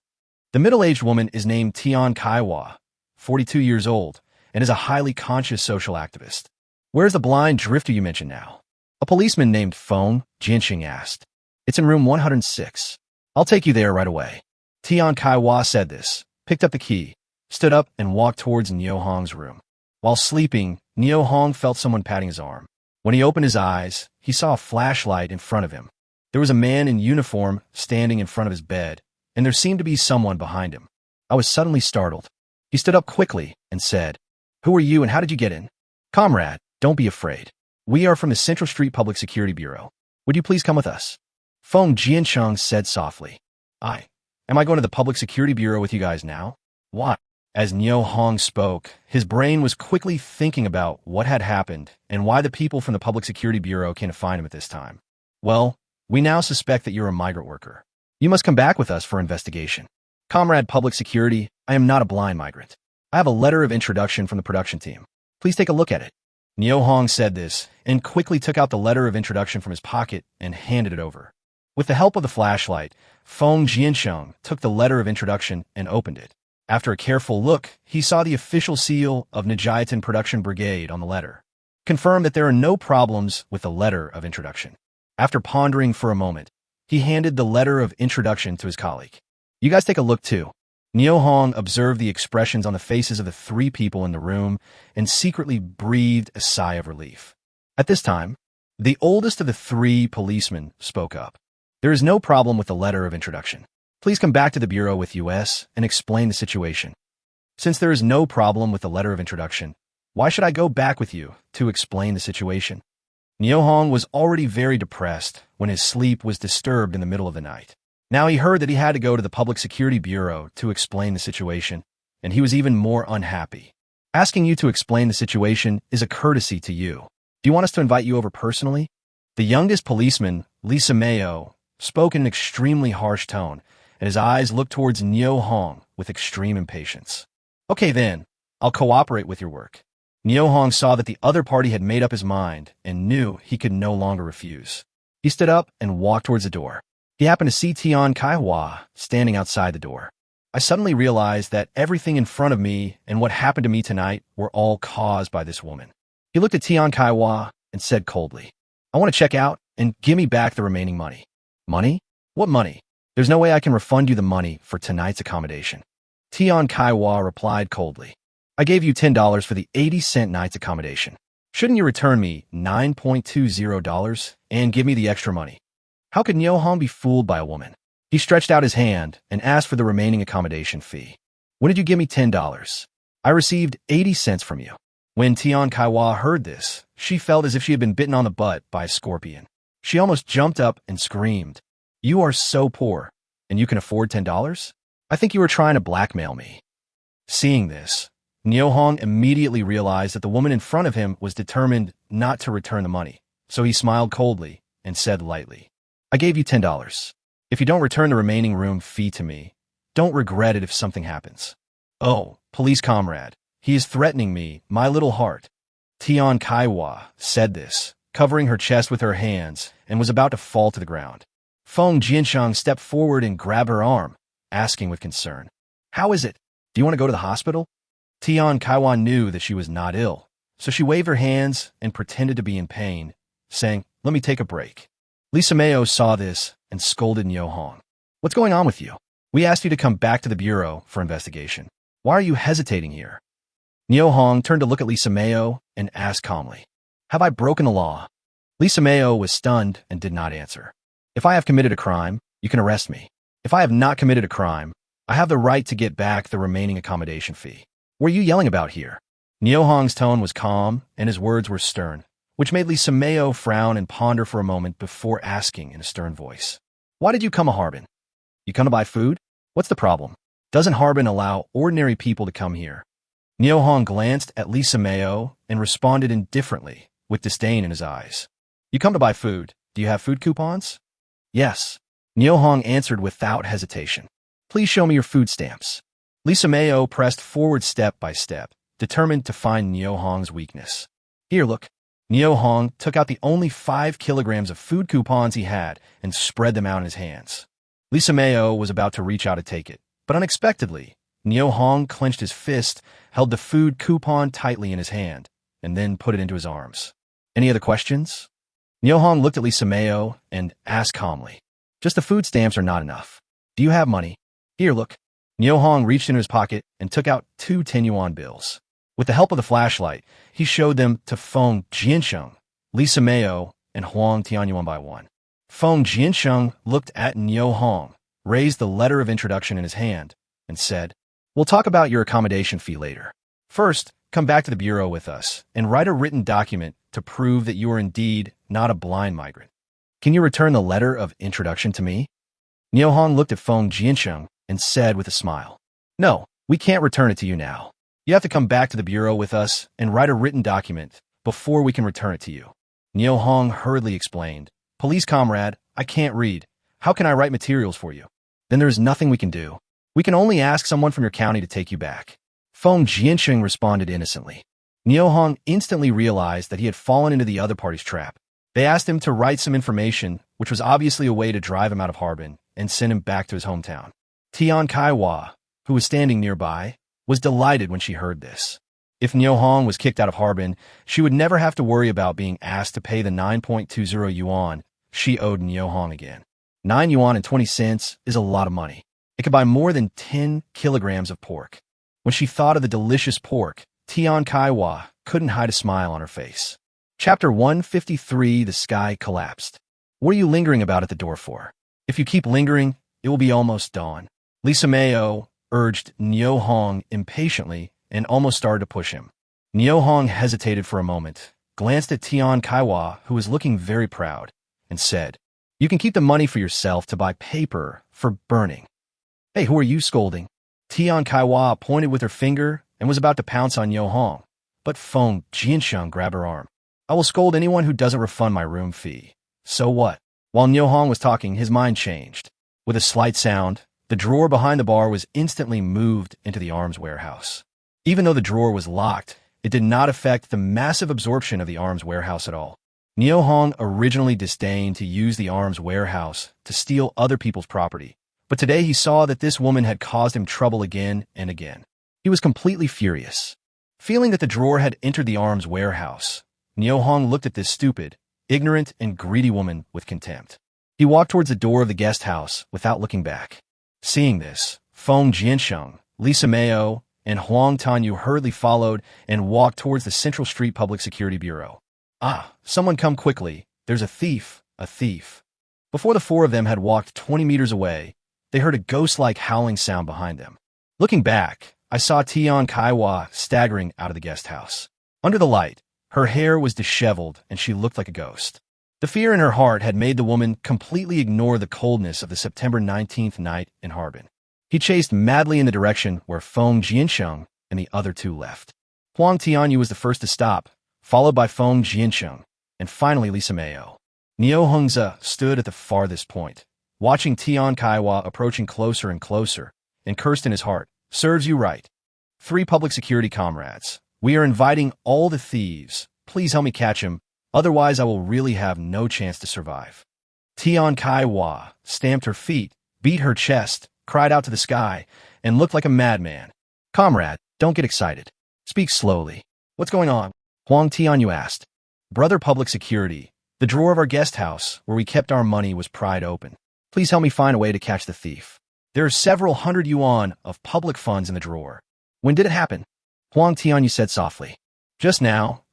The middle-aged woman is named Tian Kaiwa, 42 years old, and is a highly conscious social activist. "Where's the blind drifter you mentioned now?" A policeman named Feng Jinxing asked. "It's in room 106. I'll take you there right away." Tian Kaiwa said this, picked up the key, stood up, and walked towards Neo Hong's room. While sleeping, Neo Hong felt someone patting his arm. When he opened his eyes, he saw a flashlight in front of him. There was a man in uniform standing in front of his bed, and there seemed to be someone behind him. I was suddenly startled. He stood up quickly and said, "Who are you and how did you get in?" "Comrade, don't be afraid. We are from the Central Street Public Security Bureau. Would you please come with us?" Feng Jiansheng said softly. Am I going to the Public Security Bureau with you guys now?" "Why?" As Neo Hong spoke, his brain was quickly thinking about what had happened and why the people from the Public Security Bureau came to find him at this time. "Well, we now suspect that you're a migrant worker. You must come back with us for investigation." "Comrade Public Security, I am not a blind migrant. I have a letter of introduction from the production team. Please take a look at it." Neo Hong said this and quickly took out the letter of introduction from his pocket and handed it over. With the help of the flashlight, Feng Jiansheng took the letter of introduction and opened it. After a careful look, he saw the official seal of Nijiatan Production Brigade on the letter. Confirmed that there are no problems with the letter of introduction. After pondering for a moment, he handed the letter of introduction to his colleague. "You guys take a look too." Neo Hong observed the expressions on the faces of the 3 people in the room and secretly breathed a sigh of relief. At this time, the oldest of the 3 policemen spoke up. "There is no problem with the letter of introduction. Please come back to the Bureau with us and explain the situation." "Since there is no problem with the letter of introduction, why should I go back with you to explain the situation?" Neo Hong was already very depressed when his sleep was disturbed in the middle of the night. Now he heard that he had to go to the Public Security Bureau to explain the situation, and he was even more unhappy. "Asking you to explain the situation is a courtesy to you. Do you want us to invite you over personally?" The youngest policeman, Lisa Mayo, spoke in an extremely harsh tone, and his eyes looked towards Neo Hong with extreme impatience. "Okay then, I'll cooperate with your work." Neo Hong saw that the other party had made up his mind and knew he could no longer refuse. He stood up and walked towards the door. He happened to see Tian Kaiwa standing outside the door. "I suddenly realized that everything in front of me and what happened to me tonight were all caused by this woman." He looked at Tian Kaiwa and said coldly, "I want to check out and give me back the remaining money." "Money? What money? There's no way I can refund you the money for tonight's accommodation." Tian Kaiwa replied coldly, "I gave you $10 for the 80-cent night's accommodation. Shouldn't you return me $9.20 and give me the extra money?" How could Neo Hong be fooled by a woman? He stretched out his hand and asked for the remaining accommodation fee. "When did you give me $10? "I received 80 cents from you." When Tian Kaiwa heard this, she felt as if she had been bitten on the butt by a scorpion. She almost jumped up and screamed, "You are so poor, and you can afford $10? I think you were trying to blackmail me." Seeing this, Nyohong immediately realized that the woman in front of him was determined not to return the money, so he smiled coldly and said lightly, "I gave you $10. If you don't return the remaining room fee to me, don't regret it if something happens." "Oh, police comrade, he is threatening me, my little heart." Tian Kaiwa said this, covering her chest with her hands, and was about to fall to the ground. Feng Jiansheng stepped forward and grabbed her arm, asking with concern, "How is it? Do you want to go to the hospital?" Tian Kaiwa knew that she was not ill, so she waved her hands and pretended to be in pain, saying, "Let me take a break." Lisa Mayo saw this and scolded Nyohong. "What's going on with you? We asked you to come back to the bureau for investigation. Why are you hesitating here?" Nyohong turned to look at Lisa Mayo and asked calmly, "Have I broken the law?" Lisa Mayo was stunned and did not answer. "If I have committed a crime, you can arrest me. If I have not committed a crime, I have the right to get back the remaining accommodation fee. What are you yelling about here?" Nyohong's tone was calm and his words were stern, which made Lisa Mayo frown and ponder for a moment before asking in a stern voice, "Why did you come to Harbin? You come to buy food? What's the problem? Doesn't Harbin allow ordinary people to come here?" Nyohong glanced at Lisa Mayo and responded indifferently, with disdain in his eyes. "You come to buy food. Do you have food coupons?" "Yes." Nyohong answered without hesitation. "Please show me your food stamps." Lisa Mayo pressed forward step by step, determined to find Nyohong's weakness. "Here, look." Nyohong took out the only 5 kilograms of food coupons he had and spread them out in his hands. Lisa Mayo was about to reach out to take it, but unexpectedly, Nyohong clenched his fist, held the food coupon tightly in his hand, and then put it into his arms. "Any other questions?" Nyohong looked at Lisa Mayo and asked calmly, "Just the food stamps are not enough. Do you have money? Here, look." Nyohong reached into his pocket and took out 2 10-yuan bills. With the help of the flashlight, he showed them to Feng Jiansheng, Lisa Mayo, and Huang Tianyuan by one. Feng Jiansheng looked at Nyohong, raised the letter of introduction in his hand, and said, "We'll talk about your accommodation fee later. First, come back to the bureau with us and write a written document to prove that you are indeed not a blind migrant. Can you return the letter of introduction to me?" Nyohong looked at Feng Jiansheng and said with a smile, "No, we can't return it to you now. You have to come back to the bureau with us and write a written document before we can return it to you." Nyohong hurriedly explained, "Police comrade, I can't read. How can I write materials for you?" "Then there is nothing we can do. We can only ask someone from your county to take you back." Feng Jiansheng responded innocently. Nyohong instantly realized that he had fallen into the other party's trap. They asked him to write some information, which was obviously a way to drive him out of Harbin and send him back to his hometown. Tian Kaiwa, who was standing nearby, was delighted when she heard this. If Nyohong was kicked out of Harbin, she would never have to worry about being asked to pay the 9.20 yuan she owed Nyohong again. 9 yuan and 20 cents is a lot of money. It could buy more than 10 kilograms of pork. When she thought of the delicious pork, Tian Kaiwa couldn't hide a smile on her face. Chapter 153, The Sky Collapsed. "What are you lingering about at the door for? If you keep lingering, it will be almost dawn." Lisa Mayo urged Nyohong impatiently and almost started to push him. Nyohong hesitated for a moment, glanced at Tian Kaiwa, who was looking very proud, and said, "You can keep the money for yourself to buy paper for burning." "Hey, who are you scolding?" Tian Kaiwa pointed with her finger and was about to pounce on Nyohong, but Feng Jiansheng grabbed her arm. "I will scold anyone who doesn't refund my room fee. So what?" While Nyohong was talking, his mind changed. With a slight sound, the drawer behind the bar was instantly moved into the arms warehouse. Even though the drawer was locked, it did not affect the massive absorption of the arms warehouse at all. Nyohong originally disdained to use the arms warehouse to steal other people's property, but today he saw that this woman had caused him trouble again and again. He was completely furious. Feeling that the drawer had entered the arms warehouse, Nyohong looked at this stupid, ignorant, and greedy woman with contempt. He walked towards the door of the guest house without looking back. Seeing this, Feng Jiansheng, Lisa Mayo, and Huang Tanyu hurriedly followed and walked towards the Central Street Public Security Bureau. "Ah, someone come quickly. There's a thief, a thief." Before the 4 of them had walked 20 meters away, they heard a ghost-like howling sound behind them. Looking back, I saw Tian Kaiwa staggering out of the guest house. Under the light, her hair was disheveled and she looked like a ghost. The fear in her heart had made the woman completely ignore the coldness of the September 19th night in Harbin. He chased madly in the direction where Feng Jiansheng and the other two left. Huang Tianyu was the first to stop, followed by Feng Jiansheng, and finally Lisa Mayo. Niu Hongzhe stood at the farthest point, watching Tian Kaiwa approaching closer and closer, and cursed in his heart, "Serves you right. 3 public security comrades. We are inviting all the thieves. Please help me catch him, otherwise I will really have no chance to survive." Tian Kaiwa stamped her feet, beat her chest, cried out to the sky, and looked like a madman. "Comrade, don't get excited. Speak slowly. What's going on?" Huang Tianyu asked. "Brother public security, the drawer of our guest house, where we kept our money, was pried open. Please help me find a way to catch the thief. There are several hundred yuan of public funds in the drawer." "When did it happen?" Huang Tianyu said softly. Just now.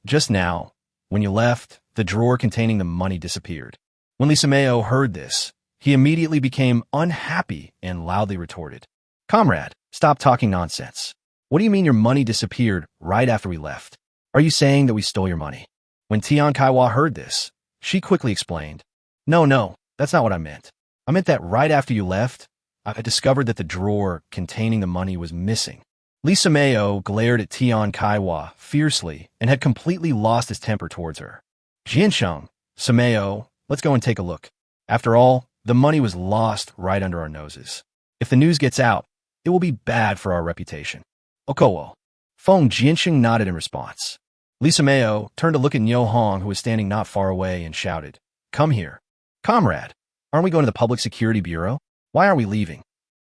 When you left, the drawer containing the money disappeared." When Lisa Mayo heard this, he immediately became unhappy and loudly retorted, "Comrade, stop talking nonsense. What do you mean your money disappeared right after we left? Are you saying that we stole your money?" When Tian Kaiwa heard this, she quickly explained, No, that's not what I meant. I meant that right after you left, I discovered that the drawer containing the money was missing." Lisa Mayo glared at Tian Kaiwa fiercely and had completely lost his temper towards her. "Jiansheng, Samayo, let's go and take a look. After all, the money was lost right under our noses. If the news gets out, it will be bad for our reputation." "Okowo." Feng Jiansheng nodded in response. Lisa Mayo turned to look at Niu Hong, who was standing not far away, and shouted, "Come here. Comrade, aren't we going to the Public Security Bureau? Why aren't we leaving?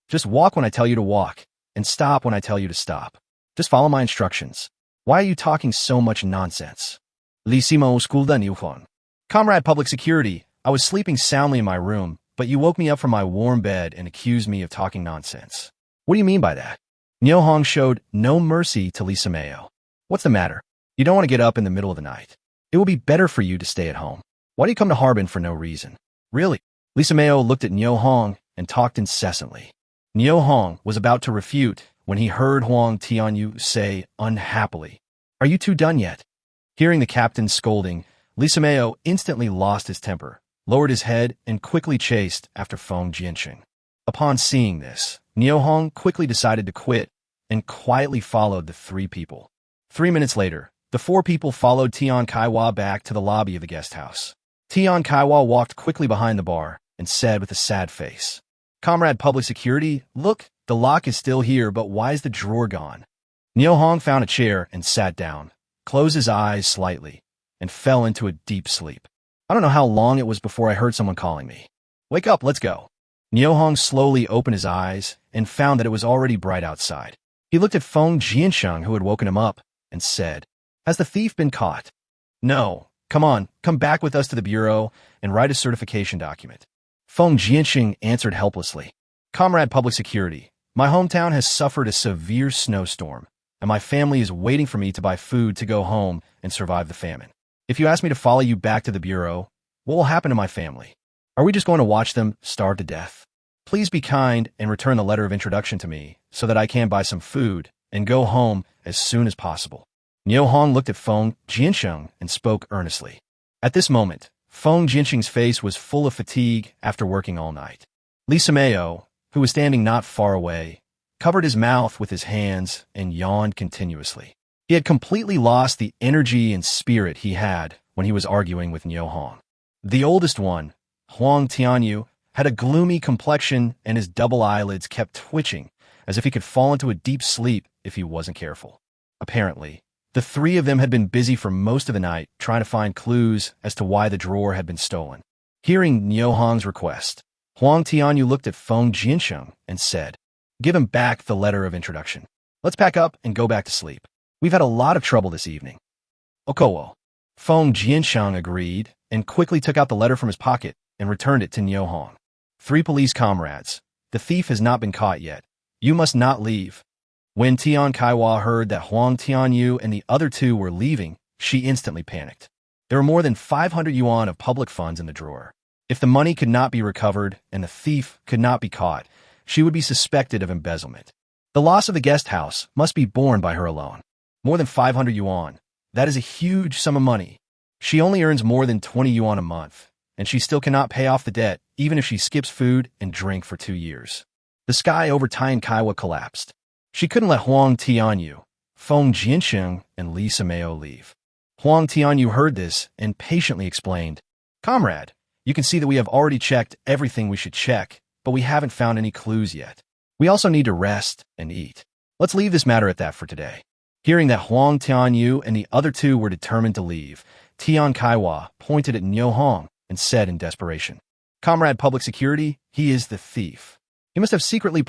Just walk when I tell you to walk, and stop when I tell you to stop. Just follow my instructions. Why are you talking so much nonsense?" Li Simo skulda Niu Hong. "Comrade public security, I was sleeping soundly in my room, but you woke me up from my warm bed and accused me of talking nonsense. What do you mean by that?" Niu Hong showed no mercy to Lisa Mayo. "What's the matter? You don't want to get up in the middle of the night. It will be better for you to stay at home. Why do you come to Harbin for no reason?" "Really?" Lisa Mayo looked at Niu Hong and talked incessantly. Niu Hong was about to refute when he heard Huang Tianyu say unhappily, "Are you two done yet?" Hearing the captain's scolding, Lisa Mayo instantly lost his temper, lowered his head, and quickly chased after Feng Jiansheng. Upon seeing this, Niu Hong quickly decided to quit and quietly followed the 3 people. 3 minutes later, the 4 people followed Tian Kaiwa back to the lobby of the guest house. Tian Kaiwa walked quickly behind the bar and said with a sad face, "Comrade public security, look, the lock is still here, but why is the drawer gone?" Niu Hong found a chair and sat down, closed his eyes slightly, and fell into a deep sleep. I don't know how long it was before I heard someone calling me. "Wake up, let's go." Niu Hong slowly opened his eyes and found that it was already bright outside. He looked at Feng Jiansheng, who had woken him up, and said, "Has the thief been caught?" "No. Come on, come back with us to the bureau and write a certification document." Feng Jiansheng answered helplessly, "Comrade public security, my hometown has suffered a severe snowstorm, and my family is waiting for me to buy food to go home and survive the famine. If you ask me to follow you back to the bureau, what will happen to my family? Are we just going to watch them starve to death? Please be kind and return the letter of introduction to me so that I can buy some food and go home as soon as possible." Niu Hong looked at Feng Jiansheng and spoke earnestly. At this moment, Feng Jiansheng's face was full of fatigue after working all night. Lisa Mayo, who was standing not far away, covered his mouth with his hands and yawned continuously. He had completely lost the energy and spirit he had when he was arguing with Niu Hong. The oldest one, Huang Tianyu, had a gloomy complexion and his double eyelids kept twitching as if he could fall into a deep sleep if he wasn't careful. Apparently, the 3 of them had been busy for most of the night trying to find clues as to why the drawer had been stolen. Hearing Niu Hong's request, Huang Tianyu looked at Feng Jiansheng and said, "Give him back the letter of introduction. Let's pack up and go back to sleep. We've had a lot of trouble this evening." "Okowo." Feng Jiansheng agreed and quickly took out the letter from his pocket and returned it to Niu Hong. "3 police comrades. The thief has not been caught yet. You must not leave." When Tian Kaiwa heard that Huang Tianyu and the other 2 were leaving, she instantly panicked. There were more than 500 yuan of public funds in the drawer. If the money could not be recovered and the thief could not be caught, she would be suspected of embezzlement. The loss of the guest house must be borne by her alone. More than 500 yuan. That is a huge sum of money. She only earns more than 20 yuan a month, and she still cannot pay off the debt even if she skips food and drink for 2 years. The sky over Tian Kaiwa collapsed. She couldn't let Huang Tianyu, Feng Jiansheng, and Li Simeo leave. Huang Tianyu heard this and patiently explained, "Comrade, you can see that we have already checked everything we should check, but we haven't found any clues yet. We also need to rest and eat. Let's leave this matter at that for today." Hearing that Huang Tianyu and the other two were determined to leave, Tian Kaiwa pointed at Niu Hong and said in desperation, "Comrade Public Security, he is the thief. He must have secretly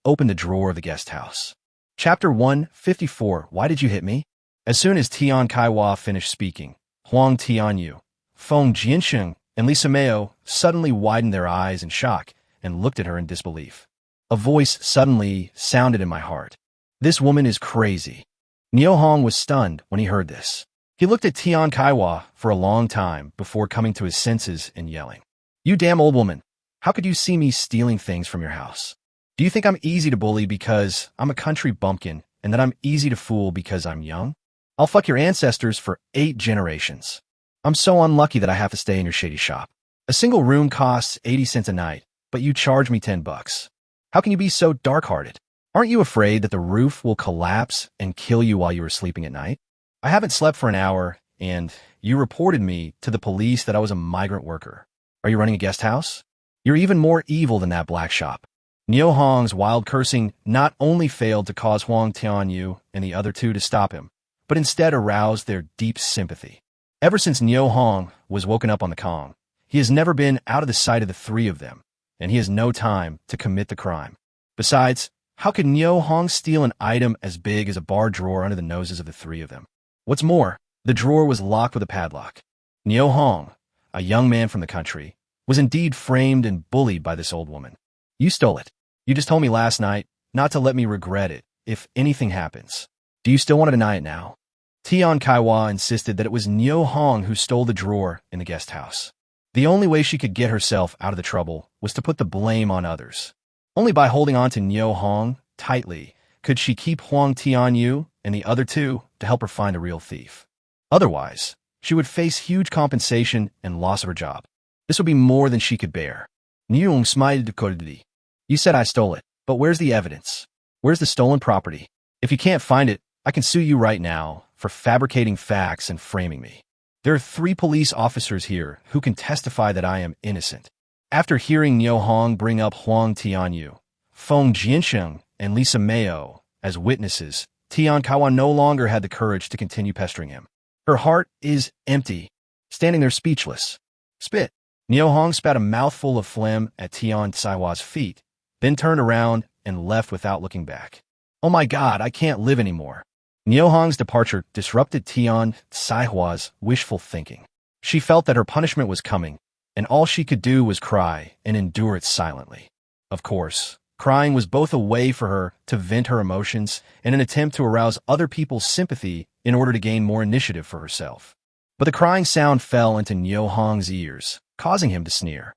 opened the drawer of the guest house." Chapter 154, Why Did You Hit Me? As soon as Tian Kaiwa finished speaking, Huang Tianyu, Feng Jiansheng, and Li Simeo suddenly widened their eyes in shock and looked at her in disbelief. A voice suddenly sounded in my heart. "This woman is crazy." Niu Hong was stunned when he heard this. He looked at Tian Kaiwa for a long time before coming to his senses and yelling, "You damn old woman! How could you see me stealing things from your house? Do you think I'm easy to bully because I'm a country bumpkin and that I'm easy to fool because I'm young? I'll fuck your ancestors for 8 generations. I'm so unlucky that I have to stay in your shady shop. A single room costs 80 cents a night, but you charge me $10. How can you be so dark-hearted? Aren't you afraid that the roof will collapse and kill you while you are sleeping at night? I haven't slept for an hour, and you reported me to the police that I was a migrant worker. Are you running a guest house? You're even more evil than that black shop." Niu Hong's wild cursing not only failed to cause Huang Tianyu and the other two to stop him, but instead aroused their deep sympathy. Ever since Niu Hong was woken up on the Kong, he has never been out of the sight of the three of them, and he has no time to commit the crime. Besides, how could Niu Hong steal an item as big as a bar drawer under the noses of the three of them? What's more, the drawer was locked with a padlock. Niu Hong, a young man from the country, was indeed framed and bullied by this old woman. "You stole it. You just told me last night not to let me regret it if anything happens. Do you still want to deny it now?" Tian Kaiwa insisted that it was Niu Hong who stole the drawer in the guest house. The only way she could get herself out of the trouble was to put the blame on others. Only by holding on to Niu Hong tightly could she keep Huang Tianyu and the other two to help her find the real thief. Otherwise, she would face huge compensation and loss of her job. This would be more than she could bear. Niu Hong smiled coldly. "You said I stole it, but where's the evidence? Where's the stolen property? If you can't find it, I can sue you right now for fabricating facts and framing me. There are 3 police officers here who can testify that I am innocent." After hearing Niu Hong bring up Huang Tianyu, Feng Jiansheng, and Li Simeo as witnesses, Tian Kaiwa no longer had the courage to continue pestering him. Her heart is empty, standing there speechless. "Spit." Niu Hong spat a mouthful of phlegm at Tian Kaiwa's feet, then turned around and left without looking back. "Oh my God, I can't live anymore." Niu Hong's departure disrupted Tian Kaiwa's wishful thinking. She felt that her punishment was coming, and all she could do was cry and endure it silently. Of course, crying was both a way for her to vent her emotions and an attempt to arouse other people's sympathy in order to gain more initiative for herself. But the crying sound fell into Niu Hong's ears, causing him to sneer.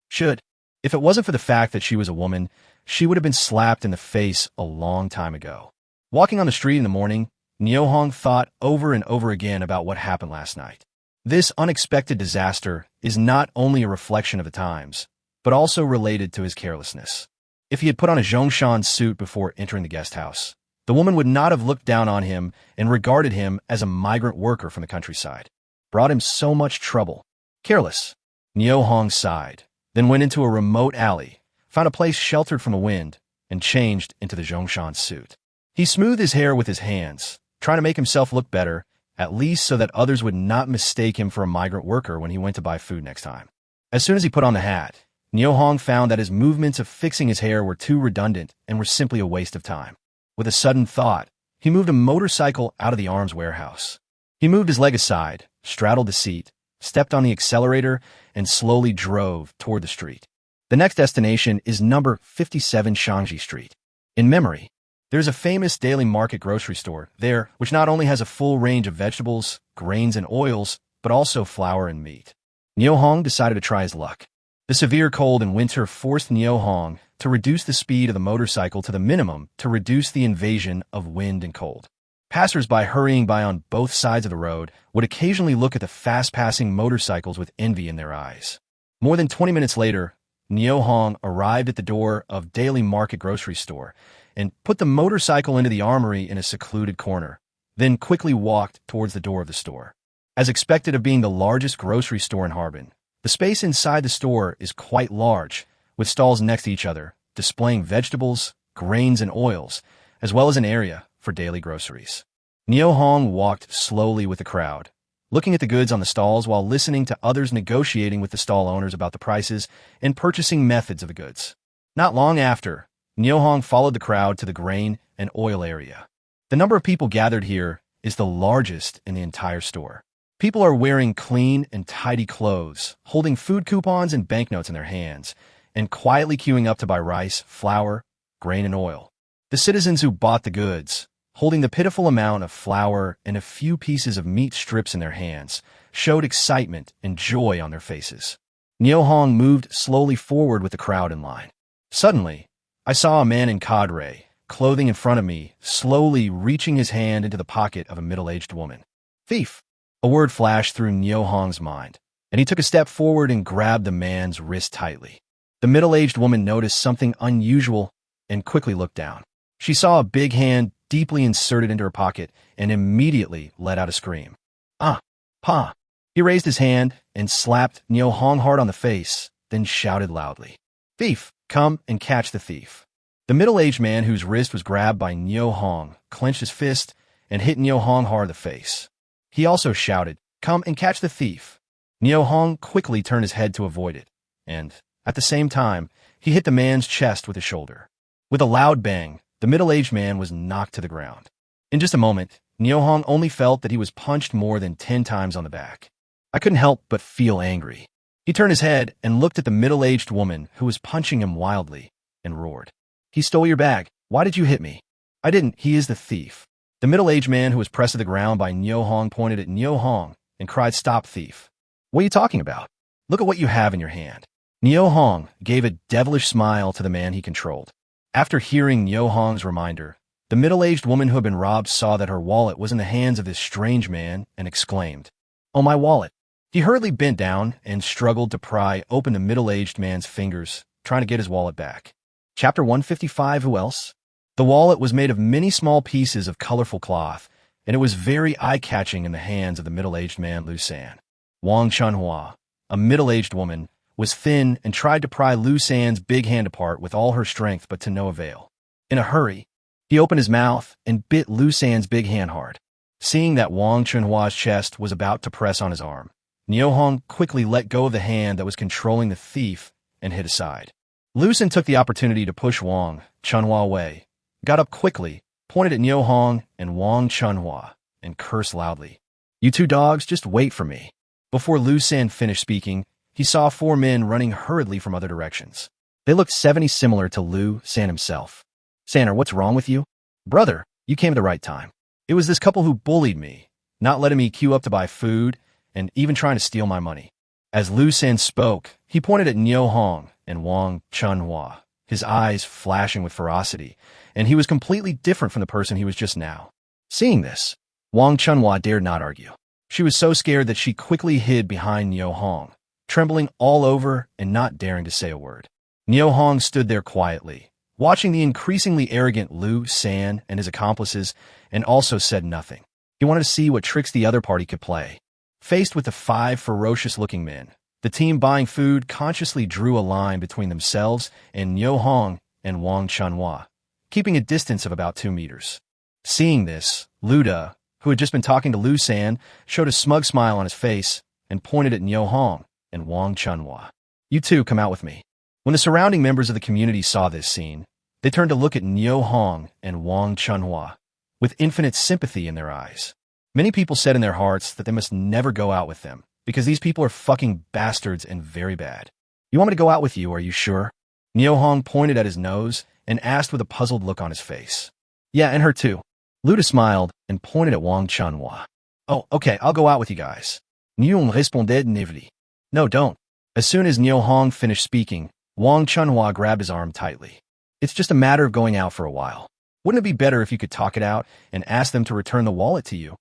Should. If it wasn't for the fact that she was a woman, she would have been slapped in the face a long time ago. Walking on the street in the morning, Niu Hong thought over and over again about what happened last night. This unexpected disaster is not only a reflection of the times, but also related to his carelessness. If he had put on a Zhongshan suit before entering the guest house, the woman would not have looked down on him and regarded him as a migrant worker from the countryside. Brought him so much trouble. Careless. Niu Hong sighed, then went into a remote alley, found a place sheltered from the wind, and changed into the Zhongshan suit. He smoothed his hair with his hands, trying to make himself look better, at least so that others would not mistake him for a migrant worker when he went to buy food next time. As soon as he put on the hat, Niu Hong found that his movements of fixing his hair were too redundant and were simply a waste of time. With a sudden thought, he moved a motorcycle out of the arms warehouse. He moved his leg aside, straddled the seat, stepped on the accelerator, and slowly drove toward the street. The next destination is number 57 Shangji Street. In memory, there's a famous daily market grocery store there, which not only has a full range of vegetables, grains, and oils, but also flour and meat. Niu Hong decided to try his luck. The severe cold in winter forced Niu Hong to reduce the speed of the motorcycle to the minimum to reduce the invasion of wind and cold. Passers-by hurrying by on both sides of the road would occasionally look at the fast-passing motorcycles with envy in their eyes. More than 20 minutes later, Nyo Hong arrived at the door of Daily Market grocery store and put the motorcycle into the armory in a secluded corner, then quickly walked towards the door of the store. As expected of being the largest grocery store in Harbin, the space inside the store is quite large, with stalls next to each other, displaying vegetables, grains, and oils, as well as an area for daily groceries. Nyo Hong walked slowly with the crowd, looking at the goods on the stalls while listening to others negotiating with the stall owners about the prices and purchasing methods of the goods. Not long after, Nyo Hong followed the crowd to the grain and oil area. The number of people gathered here is the largest in the entire store. People are wearing clean and tidy clothes, holding food coupons and banknotes in their hands, and quietly queuing up to buy rice, flour, grain, and oil. The citizens who bought the goods, holding the pitiful amount of flour and a few pieces of meat strips in their hands, showed excitement and joy on their faces. Nyo Hong moved slowly forward with the crowd in line. Suddenly, I saw a man in cadre, clothing in front of me, slowly reaching his hand into the pocket of a middle-aged woman. Thief! A word flashed through Nyo Hong's mind, and he took a step forward and grabbed the man's wrist tightly. The middle-aged woman noticed something unusual and quickly looked down. She saw a big hand deeply inserted into her pocket and immediately let out a scream. Ah! Pa! He raised his hand and slapped Nyo Hong hard on the face, then shouted loudly, Thief! Come and catch the thief. The middle-aged man whose wrist was grabbed by Nyo Hong clenched his fist and hit Nyo Hong hard in the face. He also shouted, Come and catch the thief. Nyo Hong quickly turned his head to avoid it, and, at the same time, he hit the man's chest with his shoulder. With a loud bang, the middle-aged man was knocked to the ground. In just a moment, Nyo Hong only felt that he was punched more than 10 times on the back. I couldn't help but feel angry. He turned his head and looked at the middle-aged woman who was punching him wildly, and roared, He stole your bag. Why did you hit me? I didn't. He is the thief. The middle-aged man who was pressed to the ground by Nyo Hong pointed at Nyo Hong and cried, Stop, thief. What are you talking about? Look at what you have in your hand. Nyo Hong gave a devilish smile to the man he controlled. After hearing Nyo Hong's reminder, the middle-aged woman who had been robbed saw that her wallet was in the hands of this strange man and exclaimed, Oh, my wallet. He hurriedly bent down and struggled to pry open the middle-aged man's fingers, trying to get his wallet back. Chapter 155, Who else? The wallet was made of many small pieces of colorful cloth, and it was very eye-catching in the hands of the middle-aged man Lu San. Wang Chunhua, a middle-aged woman, was thin and tried to pry Lu San's big hand apart with all her strength, but to no avail. In a hurry, he opened his mouth and bit Lu San's big hand hard. Seeing that Wang Chunhua's chest was about to press on his arm, Nyo Hong quickly let go of the hand that was controlling the thief and hid aside. Lu San took the opportunity to push Wang Chunhua away, got up quickly, pointed at Nyo Hong and Wang Chunhua, and cursed loudly. You two dogs, just wait for me. Before Lu San finished speaking, he saw 4 men running hurriedly from other directions. They looked 70 similar to Lu San himself. Sanner, what's wrong with you? Brother, you came at the right time. It was this couple who bullied me, not letting me queue up to buy food, and even trying to steal my money. As Lu San spoke, he pointed at Nyo Hong and Wang Chunhua, his eyes flashing with ferocity, and he was completely different from the person he was just now. Seeing this, Wang Chunhua dared not argue. She was so scared that she quickly hid behind Nyo Hong, trembling all over and not daring to say a word. Nyo Hong stood there quietly, watching the increasingly arrogant Lu San and his accomplices, and also said nothing. He wanted to see what tricks the other party could play. Faced with the 5 ferocious-looking men, the team buying food consciously drew a line between themselves and Nyo Hong and Wang Chunhua, keeping a distance of about 2 meters. Seeing this, Luda, who had just been talking to Lu San, showed a smug smile on his face and pointed at Nyo Hong and Wang Chunhua. You two come out with me. When the surrounding members of the community saw this scene, they turned to look at Nyo Hong and Wang Chunhua with infinite sympathy in their eyes. Many people said in their hearts that they must never go out with them, because these people are fucking bastards and very bad. You want me to go out with you, are you sure? Nyo Hong pointed at his nose and asked with a puzzled look on his face. Yeah, and her too. Luda smiled and pointed at Wang Chunhua. Oh, okay, I'll go out with you guys. Nyo répondait naively. No, don't. As soon as Nyo Hong finished speaking, Wang Chunhua grabbed his arm tightly. It's just a matter of going out for a while. Wouldn't it be better if you could talk it out and ask them to return the wallet to you?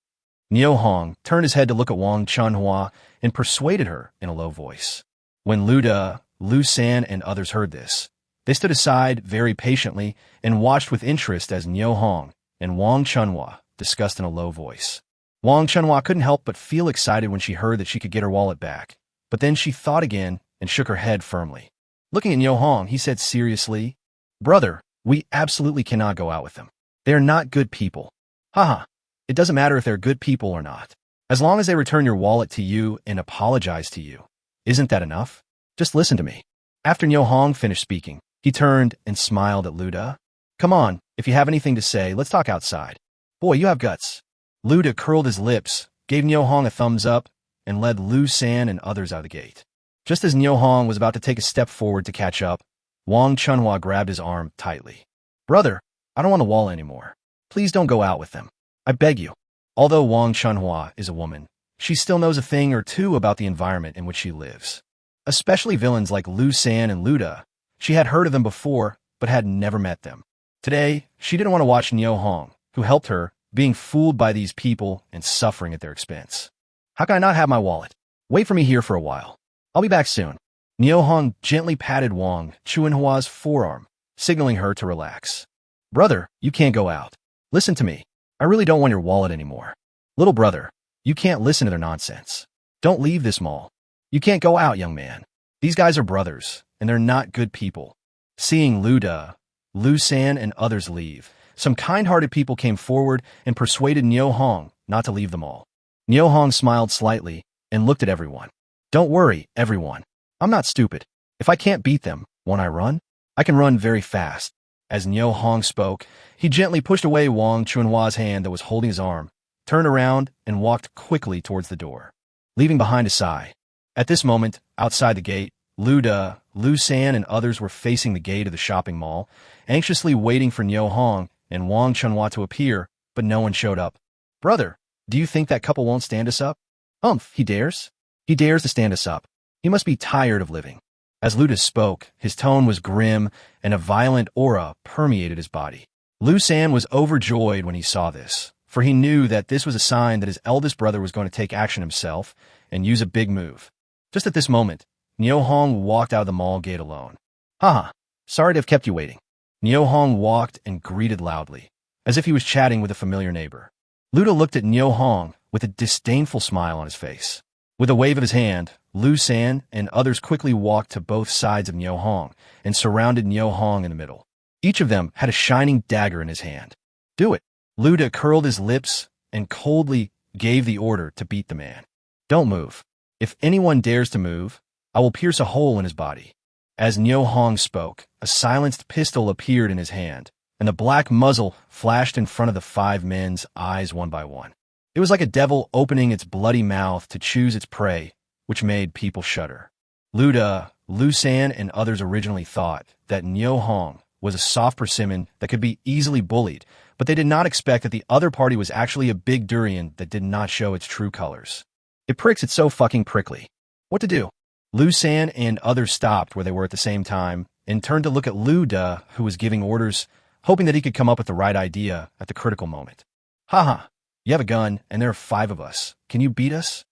Nio Hong turned his head to look at Wang Chunhua and persuaded her in a low voice. When Lu San, and others heard this, they stood aside very patiently and watched with interest as Nio Hong and Wang Chunhua discussed in a low voice. Wang Chunhua couldn't help but feel excited when she heard that she could get her wallet back, but then she thought again and shook her head firmly. Looking at Nio Hong, he said seriously, "Brother, we absolutely cannot go out with them. They are not good people." Haha, it doesn't matter if they're good people or not. As long as they return your wallet to you and apologize to you. Isn't that enough? Just listen to me. After Nio Hong finished speaking, he turned and smiled at Luda. "Come on, if you have anything to say, let's talk outside. Boy, you have guts." Luda curled his lips, gave Nio Hong a thumbs up, and led Lu San and others out of the gate. Just as Nio Hong was about to take a step forward to catch up, Wang Chunhua grabbed his arm tightly. "Brother, I don't want the wallet anymore. Please don't go out with them. I beg you." Although Wang Chunhua is a woman, she still knows a thing or two about the environment in which she lives. Especially villains like Lu San and Luda. She had heard of them before, but had never met them. Today, she didn't want to watch Nio Hong, who helped her, being fooled by these people and suffering at their expense. "How can I not have my wallet? Wait for me here for a while. I'll be back soon." Nio Hong gently patted Wang Chunhua's forearm, signaling her to relax. "Brother, you can't go out. Listen to me. I really don't want your wallet anymore. Little brother, you can't listen to their nonsense. Don't leave this mall. You can't go out, young man. These guys are brothers, and they're not good people." Seeing Luda, Lu San, and others leave, some kind-hearted people came forward and persuaded Nio Hong not to leave the mall. Nio Hong smiled slightly and looked at everyone. "Don't worry, everyone. I'm not stupid. If I can't beat them, won't I run? I can run very fast." As Nio Hong spoke, he gently pushed away Wang Chunhua's hand that was holding his arm, turned around, and walked quickly towards the door, leaving behind a sigh. At this moment, outside the gate, Luda, Lu San, and others were facing the gate of the shopping mall, anxiously waiting for Nio Hong and Wang Chunhua to appear, but no one showed up. "Brother, do you think that couple won't stand us up?" "Humph, he dares? He dares to stand us up. He must be tired of living." As Luda spoke, his tone was grim, and a violent aura permeated his body. Lu San was overjoyed when he saw this, for he knew that this was a sign that his eldest brother was going to take action himself and use a big move. Just at this moment, Nio Hong walked out of the mall gate alone. "Haha, sorry to have kept you waiting." Nio Hong walked and greeted loudly, as if he was chatting with a familiar neighbor. Luda looked at Nio Hong with a disdainful smile on his face. With a wave of his hand, Lu San and others quickly walked to both sides of Nio Hong and surrounded Nio Hong in the middle. Each of them had a shining dagger in his hand. "Do it." Luda curled his lips and coldly gave the order to beat the man. "Don't move. If anyone dares to move, I will pierce a hole in his body." As Nio Hong spoke, a silenced pistol appeared in his hand, and the black muzzle flashed in front of the 5 men's eyes one by one. It was like a devil opening its bloody mouth to choose its prey, which made people shudder. Luda, Lu San, and others originally thought that Nio Hong was a soft persimmon that could be easily bullied, but they did not expect that the other party was actually a big durian that did not show its true colors. "It pricks, it's so fucking prickly. What to do?" Lu San and others stopped where they were at the same time and turned to look at Luda, who was giving orders, hoping that he could come up with the right idea at the critical moment. "Haha, you have a gun, and there are 5 of us. Can you beat us?"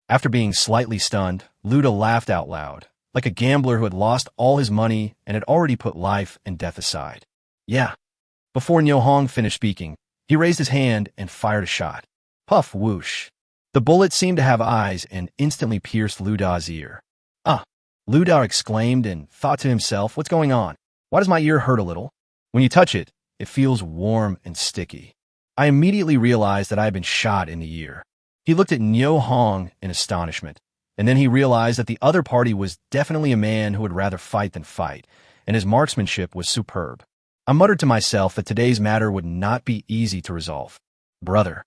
After being slightly stunned, Luda laughed out loud, like a gambler who had lost all his money and had already put life and death aside. "Yeah." Before Nio Hong finished speaking, he raised his hand and fired a shot. Puff, whoosh. The bullet seemed to have eyes and instantly pierced Luda's ear. "Ah!" Luda exclaimed and thought to himself, "What's going on? Why does my ear hurt a little? When you touch it, it feels warm and sticky." I immediately realized that I had been shot in the ear. He looked at Nio Hong in astonishment, and then he realized that the other party was definitely a man who would rather fight than fight, and his marksmanship was superb. I muttered to myself that today's matter would not be easy to resolve. Brother,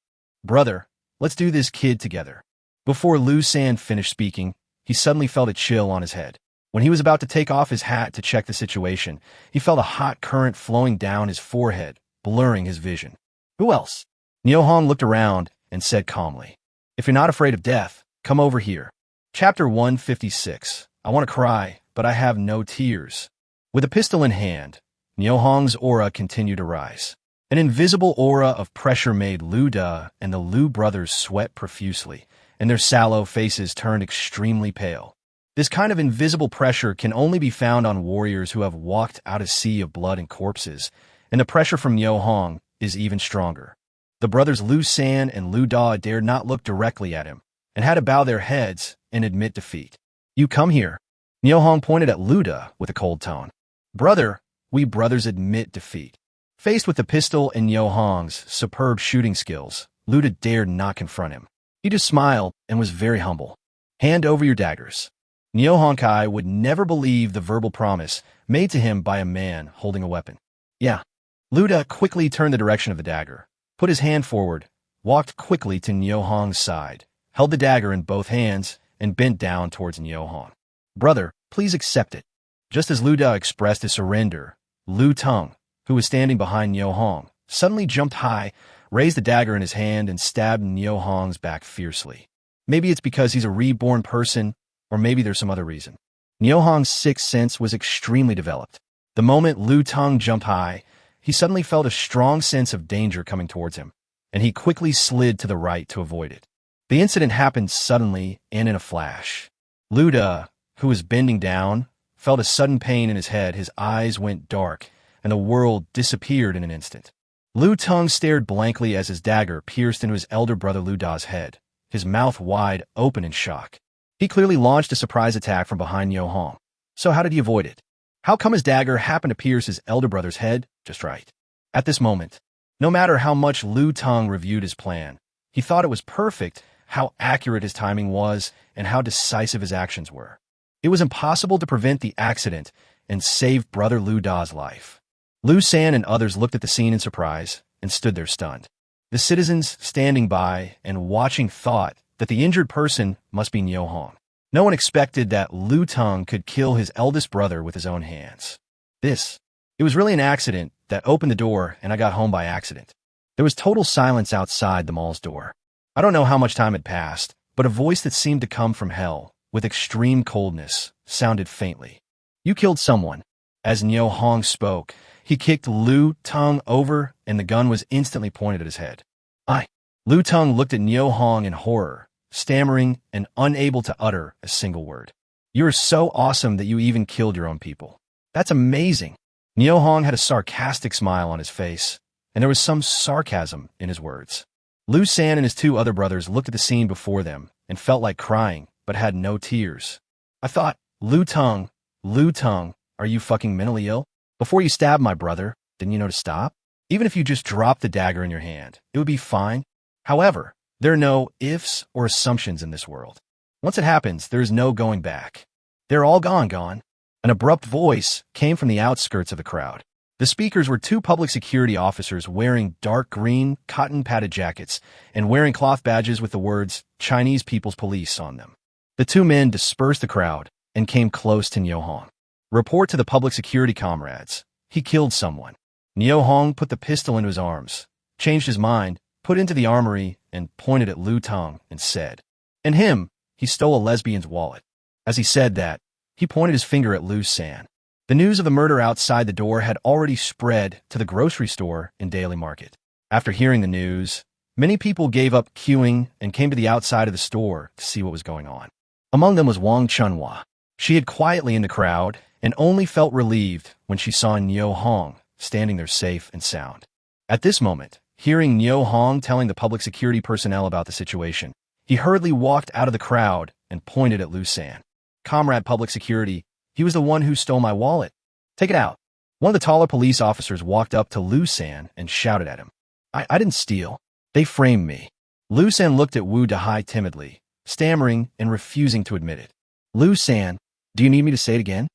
let's do this kid together." Before Lu San finished speaking, he suddenly felt a chill on his head. When he was about to take off his hat to check the situation, he felt a hot current flowing down his forehead, blurring his vision. "Who else?" Nio Hong looked around and said calmly, "If you're not afraid of death, come over here." Chapter 156. I want to cry, but I have no tears. With a pistol in hand, Nio Hong's aura continued to rise. An invisible aura of pressure made Lu Da and the Lu brothers sweat profusely, and their sallow faces turned extremely pale. This kind of invisible pressure can only be found on warriors who have walked out a sea of blood and corpses, and the pressure from Niu Hong is even stronger. The brothers Lu San and Lu Da dared not look directly at him, and had to bow their heads and admit defeat. "You come here." Niu Hong pointed at Lu Da with a cold tone. "Brother, we brothers admit defeat." Faced with the pistol and Niu Hong's superb shooting skills, Lu Da dared not confront him. He just smiled and was very humble. "Hand over your daggers." Niu Hongkai would never believe the verbal promise made to him by a man holding a weapon. "Yeah." Lu Da quickly turned the direction of the dagger, put his hand forward, walked quickly to Niu Hong's side, held the dagger in both hands, and bent down towards Niu Hong. "Brother, please accept it." Just as Lu Da expressed his surrender, Lu Tung, who was standing behind Niu Hong, suddenly jumped high, raised the dagger in his hand, and stabbed Niu Hong's back fiercely. Maybe it's because he's a reborn person, or maybe there's some other reason. Niu Hong's sixth sense was extremely developed. The moment Lu Tung jumped high, he suddenly felt a strong sense of danger coming towards him, and he quickly slid to the right to avoid it. The incident happened suddenly and in a flash. Lu Da, who was bending down, felt a sudden pain in his head, his eyes went dark, and the world disappeared in an instant. Lu Tung stared blankly as his dagger pierced into his elder brother Lu Da's head, his mouth wide open in shock. He clearly launched a surprise attack from behind Niu Hong. So how did he avoid it? How come his dagger happened to pierce his elder brother's head just right? At this moment, no matter how much Lu Tung reviewed his plan, he thought it was perfect how accurate his timing was and how decisive his actions were. It was impossible to prevent the accident and save brother Lu Da's life. Lu San and others looked at the scene in surprise and stood there stunned. The citizens standing by and watching thought that the injured person must be Niu Hong. No one expected that Lu Tung could kill his eldest brother with his own hands. It was really an accident that opened the door and I got home by accident. There was total silence outside the mall's door. I don't know how much time had passed, but a voice that seemed to come from hell, with extreme coldness, sounded faintly. "You killed someone." As Niu Hong spoke, he kicked Lu Tung over and the gun was instantly pointed at his head. "I." Lu Tung looked at Niu Hong in horror, stammering and unable to utter a single word. "You're so awesome that you even killed your own people. That's amazing." Niu Hong had a sarcastic smile on his face, and there was some sarcasm in his words. Lu San and his two other brothers looked at the scene before them and felt like crying, but had no tears. "I thought, Lu Tung, are you fucking mentally ill? Before you stabbed my brother, didn't you know to stop? Even if you just dropped the dagger in your hand, it would be fine. However, there are no ifs or assumptions in this world. Once it happens, there is no going back. They're all gone. An abrupt voice came from the outskirts of the crowd. The speakers were two public security officers wearing dark green, cotton-padded jackets and wearing cloth badges with the words Chinese People's Police on them. The two men dispersed the crowd and came close to Niu Hong. "Report to the public security comrades. He killed someone." Niu Hong put the pistol into his arms, changed his mind, put into the armory, and pointed at Lu Tung and said, "And him, he stole a lesbian's wallet." As he said that, he pointed his finger at Lu San. The news of the murder outside the door had already spread to the grocery store and daily market. After hearing the news, many people gave up queuing and came to the outside of the store to see what was going on. Among them was Wang Chunhua. She hid quietly in the crowd and only felt relieved when she saw Niu Hong standing there safe and sound. At this moment, hearing Niu Hong telling the public security personnel about the situation, he hurriedly walked out of the crowd and pointed at Lu San. "Comrade public security, he was the one who stole my wallet. Take it out." One of the taller police officers walked up to Lu San and shouted at him, I didn't steal. They framed me." Lu San looked at Wu Dahai timidly, stammering and refusing to admit it. "Lu San, do you need me to say it again?"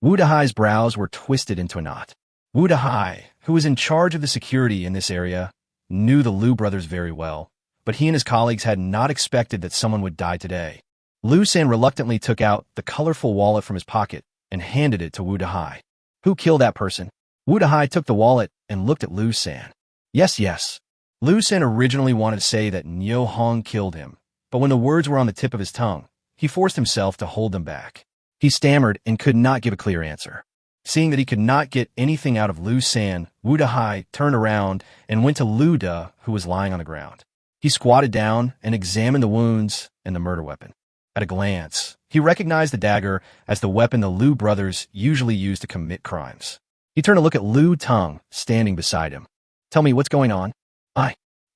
Wu Dahai's brows were twisted into a knot. Wu Dahai, who was in charge of the security in this area, knew the Lu brothers very well, but he and his colleagues had not expected that someone would die today. Lu San reluctantly took out the colorful wallet from his pocket and handed it to Wu Dahai. "Who killed that person?" Wu Dahai took the wallet and looked at Lu San. Yes. Lu San originally wanted to say that Niu Hong killed him, but when the words were on the tip of his tongue, he forced himself to hold them back. He stammered and could not give a clear answer. Seeing that he could not get anything out of Lu San, Wu Dahai turned around and went to Lu Da, who was lying on the ground. He squatted down and examined the wounds and the murder weapon. At a glance, he recognized the dagger as the weapon the Lu brothers usually used to commit crimes. He turned to look at Lu Tung, standing beside him. Tell me what's going on?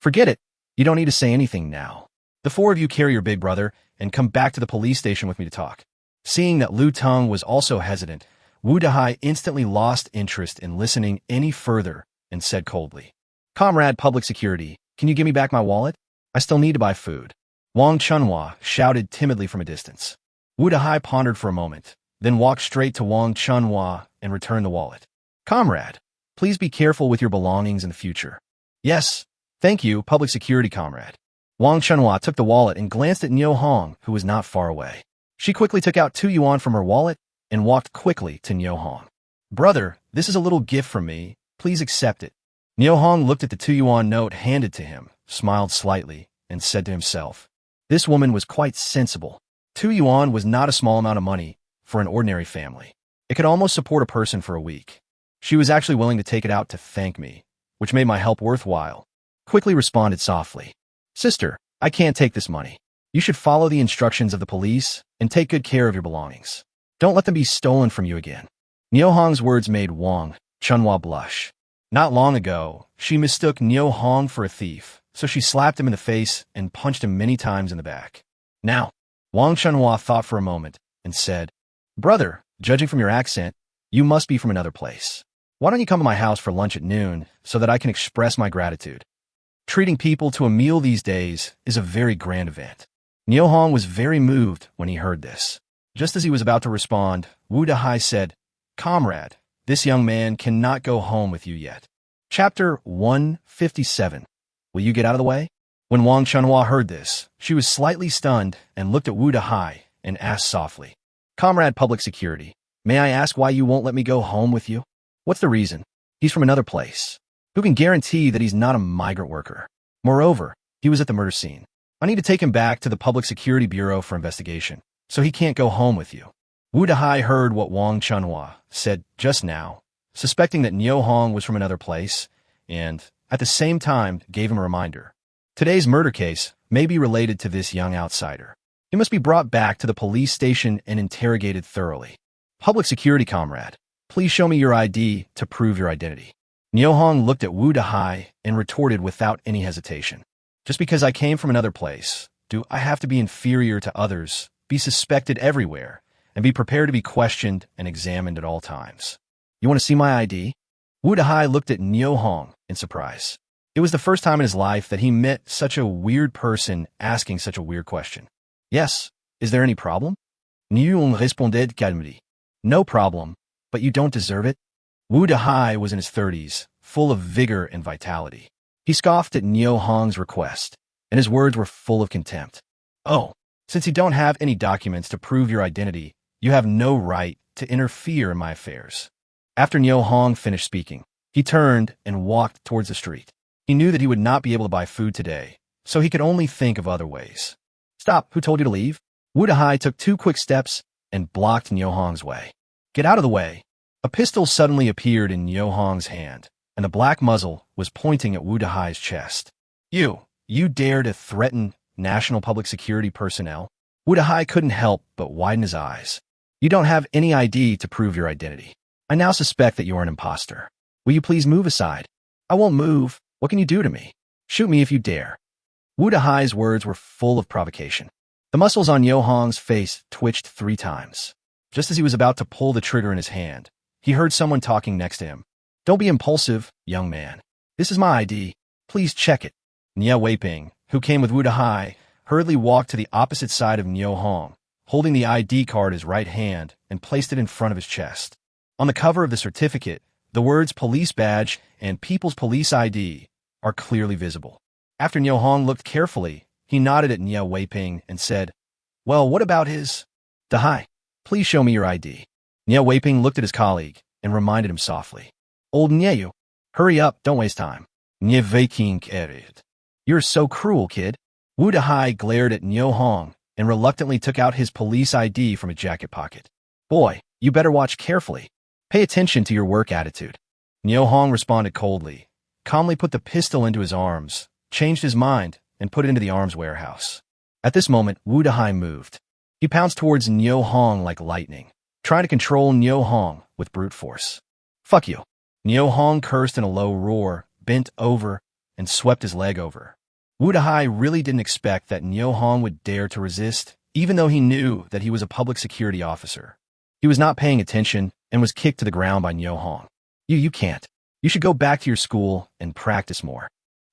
Forget it. You don't need to say anything now. The four of you carry your big brother and come back to the police station with me to talk. Seeing that Lu Tung was also hesitant, Wu Dahai instantly lost interest in listening any further and said coldly, Comrade Public Security, can you give me back my wallet? I still need to buy food. Wang Chunhua shouted timidly from a distance. Wu Dahai pondered for a moment, then walked straight to Wang Chunhua and returned the wallet. Comrade, please be careful with your belongings in the future. Yes, thank you, Public Security Comrade. Wang Chunhua took the wallet and glanced at Niu Hong, who was not far away. She quickly took out 2 yuan from her wallet and walked quickly to Niu Hong. Brother, this is a little gift from me. Please accept it. Niu Hong looked at the 2 yuan note handed to him, smiled slightly, and said to himself, this woman was quite sensible. 2 yuan was not a small amount of money for an ordinary family. It could almost support a person for a week. She was actually willing to take it out to thank me, which made my help worthwhile. Quickly responded softly. Sister, I can't take this money. You should follow the instructions of the police and take good care of your belongings. Don't let them be stolen from you again. Niu Hong's words made Wang Chunhua blush. Not long ago, she mistook Niu Hong for a thief, so she slapped him in the face and punched him many times in the back. Now, Wang Chunhua thought for a moment and said, Brother, judging from your accent, you must be from another place. Why don't you come to my house for lunch at noon so that I can express my gratitude? Treating people to a meal these days is a very grand event. Niu Hong was very moved when he heard this. Just as he was about to respond, Wu Dahai said, Comrade, this young man cannot go home with you yet. Chapter 157. Will you get out of the way? When Wang Chunhua heard this, she was slightly stunned and looked at Wu Dahai and asked softly, Comrade Public Security, may I ask why you won't let me go home with you? What's the reason? He's from another place. Who can guarantee that he's not a migrant worker? Moreover, he was at the murder scene. I need to take him back to the Public Security Bureau for investigation, so he can't go home with you. Wu Dahai heard what Wang Chunhua said just now, suspecting that Niu Hong was from another place, and, at the same time, gave him a reminder. Today's murder case may be related to this young outsider. He must be brought back to the police station and interrogated thoroughly. Public Security Comrade, please show me your ID to prove your identity. Niu Hong looked at Wu Dahai and retorted without any hesitation. Just because I came from another place, do I have to be inferior to others, be suspected everywhere, and be prepared to be questioned and examined at all times? You want to see my ID? Wu Dahai looked at Niu Hong in surprise. It was the first time in his life that he met such a weird person asking such a weird question. Yes, is there any problem? Niu Hong responded calmement. No problem, but you don't deserve it. Wu Dahai was in his 30s, full of vigor and vitality. He scoffed at Niu Hong's request, and his words were full of contempt. Oh, since you don't have any documents to prove your identity, you have no right to interfere in my affairs. After Niu Hong finished speaking, he turned and walked towards the street. He knew that he would not be able to buy food today, so he could only think of other ways. Stop, who told you to leave? Wu Dahai took 2 quick steps and blocked Niu Hong's way. Get out of the way. A pistol suddenly appeared in Niu Hong's hand, and the black muzzle was pointing at Wu Dahai's chest. You dare to threaten national public security personnel? Wu Dahai couldn't help but widen his eyes. You don't have any ID to prove your identity. I now suspect that you are an imposter. Will you please move aside? I won't move. What can you do to me? Shoot me if you dare. Wu Dahai's words were full of provocation. The muscles on Niu Hong's face twitched 3 times. Just as he was about to pull the trigger in his hand, he heard someone talking next to him. Don't be impulsive, young man. This is my ID. Please check it. Nia Weiping, who came with Wu Dahai, hurriedly walked to the opposite side of Niu Hong, holding the ID card in his right hand and placed it in front of his chest. On the cover of the certificate, the words Police Badge and People's Police ID are clearly visible. After Niu Hong looked carefully, he nodded at Nia Weiping and said, Well, what about his? Dahai, please show me your ID. Nia Weiping looked at his colleague and reminded him softly. Old Nieu, hurry up, don't waste time. Nia Weiping added. You're so cruel, kid. Wu Dahai glared at Niu Hong and reluctantly took out his police ID from his jacket pocket. Boy, you better watch carefully. Pay attention to your work attitude. Nyo Hong responded coldly, calmly put the pistol into his arms, changed his mind, and put it into the arms warehouse. At this moment, Wu Dahai moved. He pounced towards Nyo Hong like lightning, trying to control Nyo Hong with brute force. Fuck you. Nyo Hong cursed in a low roar, bent over, and swept his leg over. Wu Dahai really didn't expect that Nyo Hong would dare to resist, even though he knew that he was a public security officer. He was not paying attention and was kicked to the ground by Nyo Hong. You can't. You should go back to your school and practice more.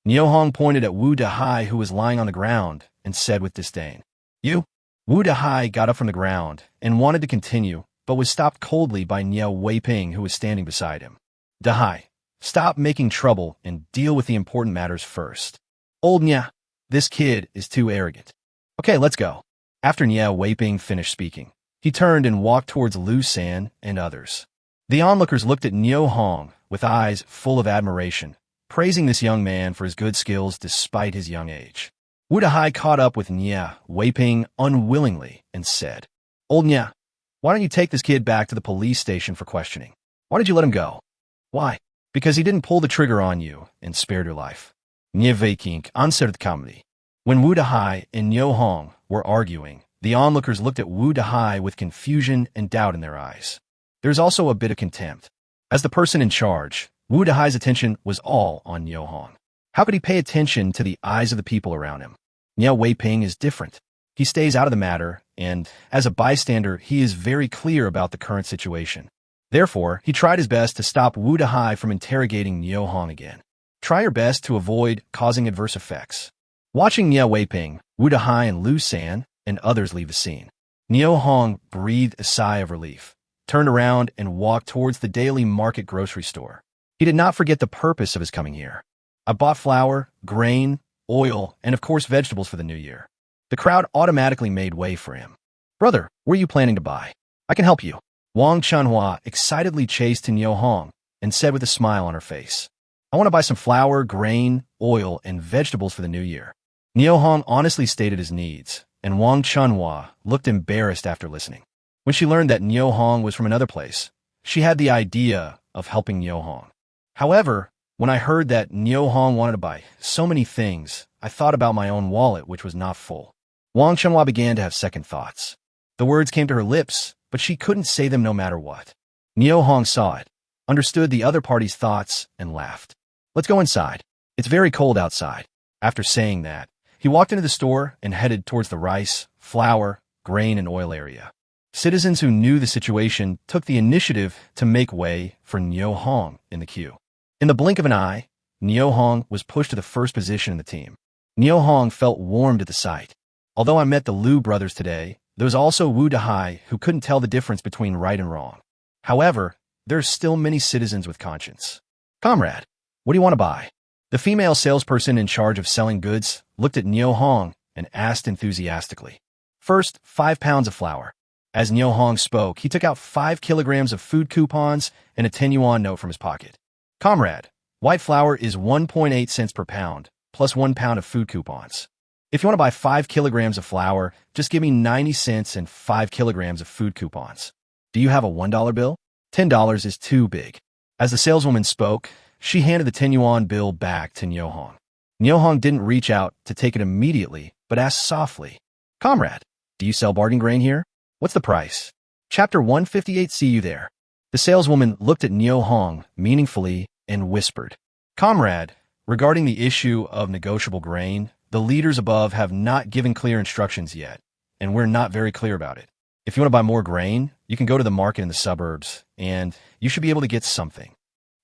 Nyo Hong pointed at Wu Dahai, who was lying on the ground, and said with disdain, You? Wu Dahai got up from the ground and wanted to continue, but was stopped coldly by Niao Weiping, who was standing beside him. Dahai, stop making trouble and deal with the important matters first. Old Nya, this kid is too arrogant. Okay, let's go. After Niao Weiping finished speaking, he turned and walked towards Lu San and others. The onlookers looked at Nyo Hong with eyes full of admiration, praising this young man for his good skills despite his young age. Wu Dahai caught up with Nya Weiping unwillingly and said, Old Nya, why don't you take this kid back to the police station for questioning? Why did you let him go? Why? Because he didn't pull the trigger on you and spared your life. Nya Weiping answered calmly. When Wu Dahai and Nyo Hong were arguing, the onlookers looked at Wu Dahai with confusion and doubt in their eyes. There's also a bit of contempt. As the person in charge, Wu Dahai's attention was all on Nyo Hong. How could he pay attention to the eyes of the people around him? Nya Weiping is different. He stays out of the matter, and as a bystander, he is very clear about the current situation. Therefore, he tried his best to stop Wu Dahai from interrogating Nyo Hong again. Try your best to avoid causing adverse effects. Watching Nya Weiping, Wu Dahai and Lu San and others leave the scene, Nyo Hong breathed a sigh of relief, turned around and walked towards the daily market grocery store. He did not forget the purpose of his coming here. I bought flour, grain, oil, and of course vegetables for the new year. The crowd automatically made way for him. Brother, what are you planning to buy? I can help you. Wang Chanhua excitedly chased to Nyo Hong and said with a smile on her face, I want to buy some flour, grain, oil, and vegetables for the new year. Nyo Hong honestly stated his needs, and Wang Chanhua looked embarrassed after listening. When she learned that Nyo Hong was from another place, she had the idea of helping Nyo Hong. However, when I heard that Nyo Hong wanted to buy so many things, I thought about my own wallet, which was not full. Wang Chanhua began to have second thoughts. The words came to her lips, but she couldn't say them no matter what. Nyo Hong saw it, understood the other party's thoughts, and laughed. Let's go inside. It's very cold outside. After saying that, he walked into the store and headed towards the rice, flour, grain, and oil area. Citizens who knew the situation took the initiative to make way for Nyo Hong in the queue. In the blink of an eye, Nyo Hong was pushed to the first position in the team. Nyo Hong felt warmed at the sight. Although I met the Liu brothers today, there was also Wu Dahai who couldn't tell the difference between right and wrong. However, there are still many citizens with conscience. Comrade, what do you want to buy? The female salesperson in charge of selling goods looked at Nyo Hong and asked enthusiastically. First, 5 pounds of flour. As Nyo Hong spoke, he took out 5 kilograms of food coupons and a 10 yuan note from his pocket. Comrade, white flour is 1.8 cents per pound, plus 1 pound of food coupons. If you want to buy 5 kilograms of flour, just give me 90 cents and 5 kilograms of food coupons. Do you have a $1 bill? $10 is too big. As the saleswoman spoke, she handed the 10 yuan bill back to Nyo Hong. Nyo Hong didn't reach out to take it immediately, but asked softly, Comrade, do you sell bargain grain here? What's the price? Chapter 158, see you there. The saleswoman looked at Nyo Hong meaningfully and whispered, Comrade, regarding the issue of negotiable grain, the leaders above have not given clear instructions yet, and we're not very clear about it. If you want to buy more grain, you can go to the market in the suburbs, and you should be able to get something.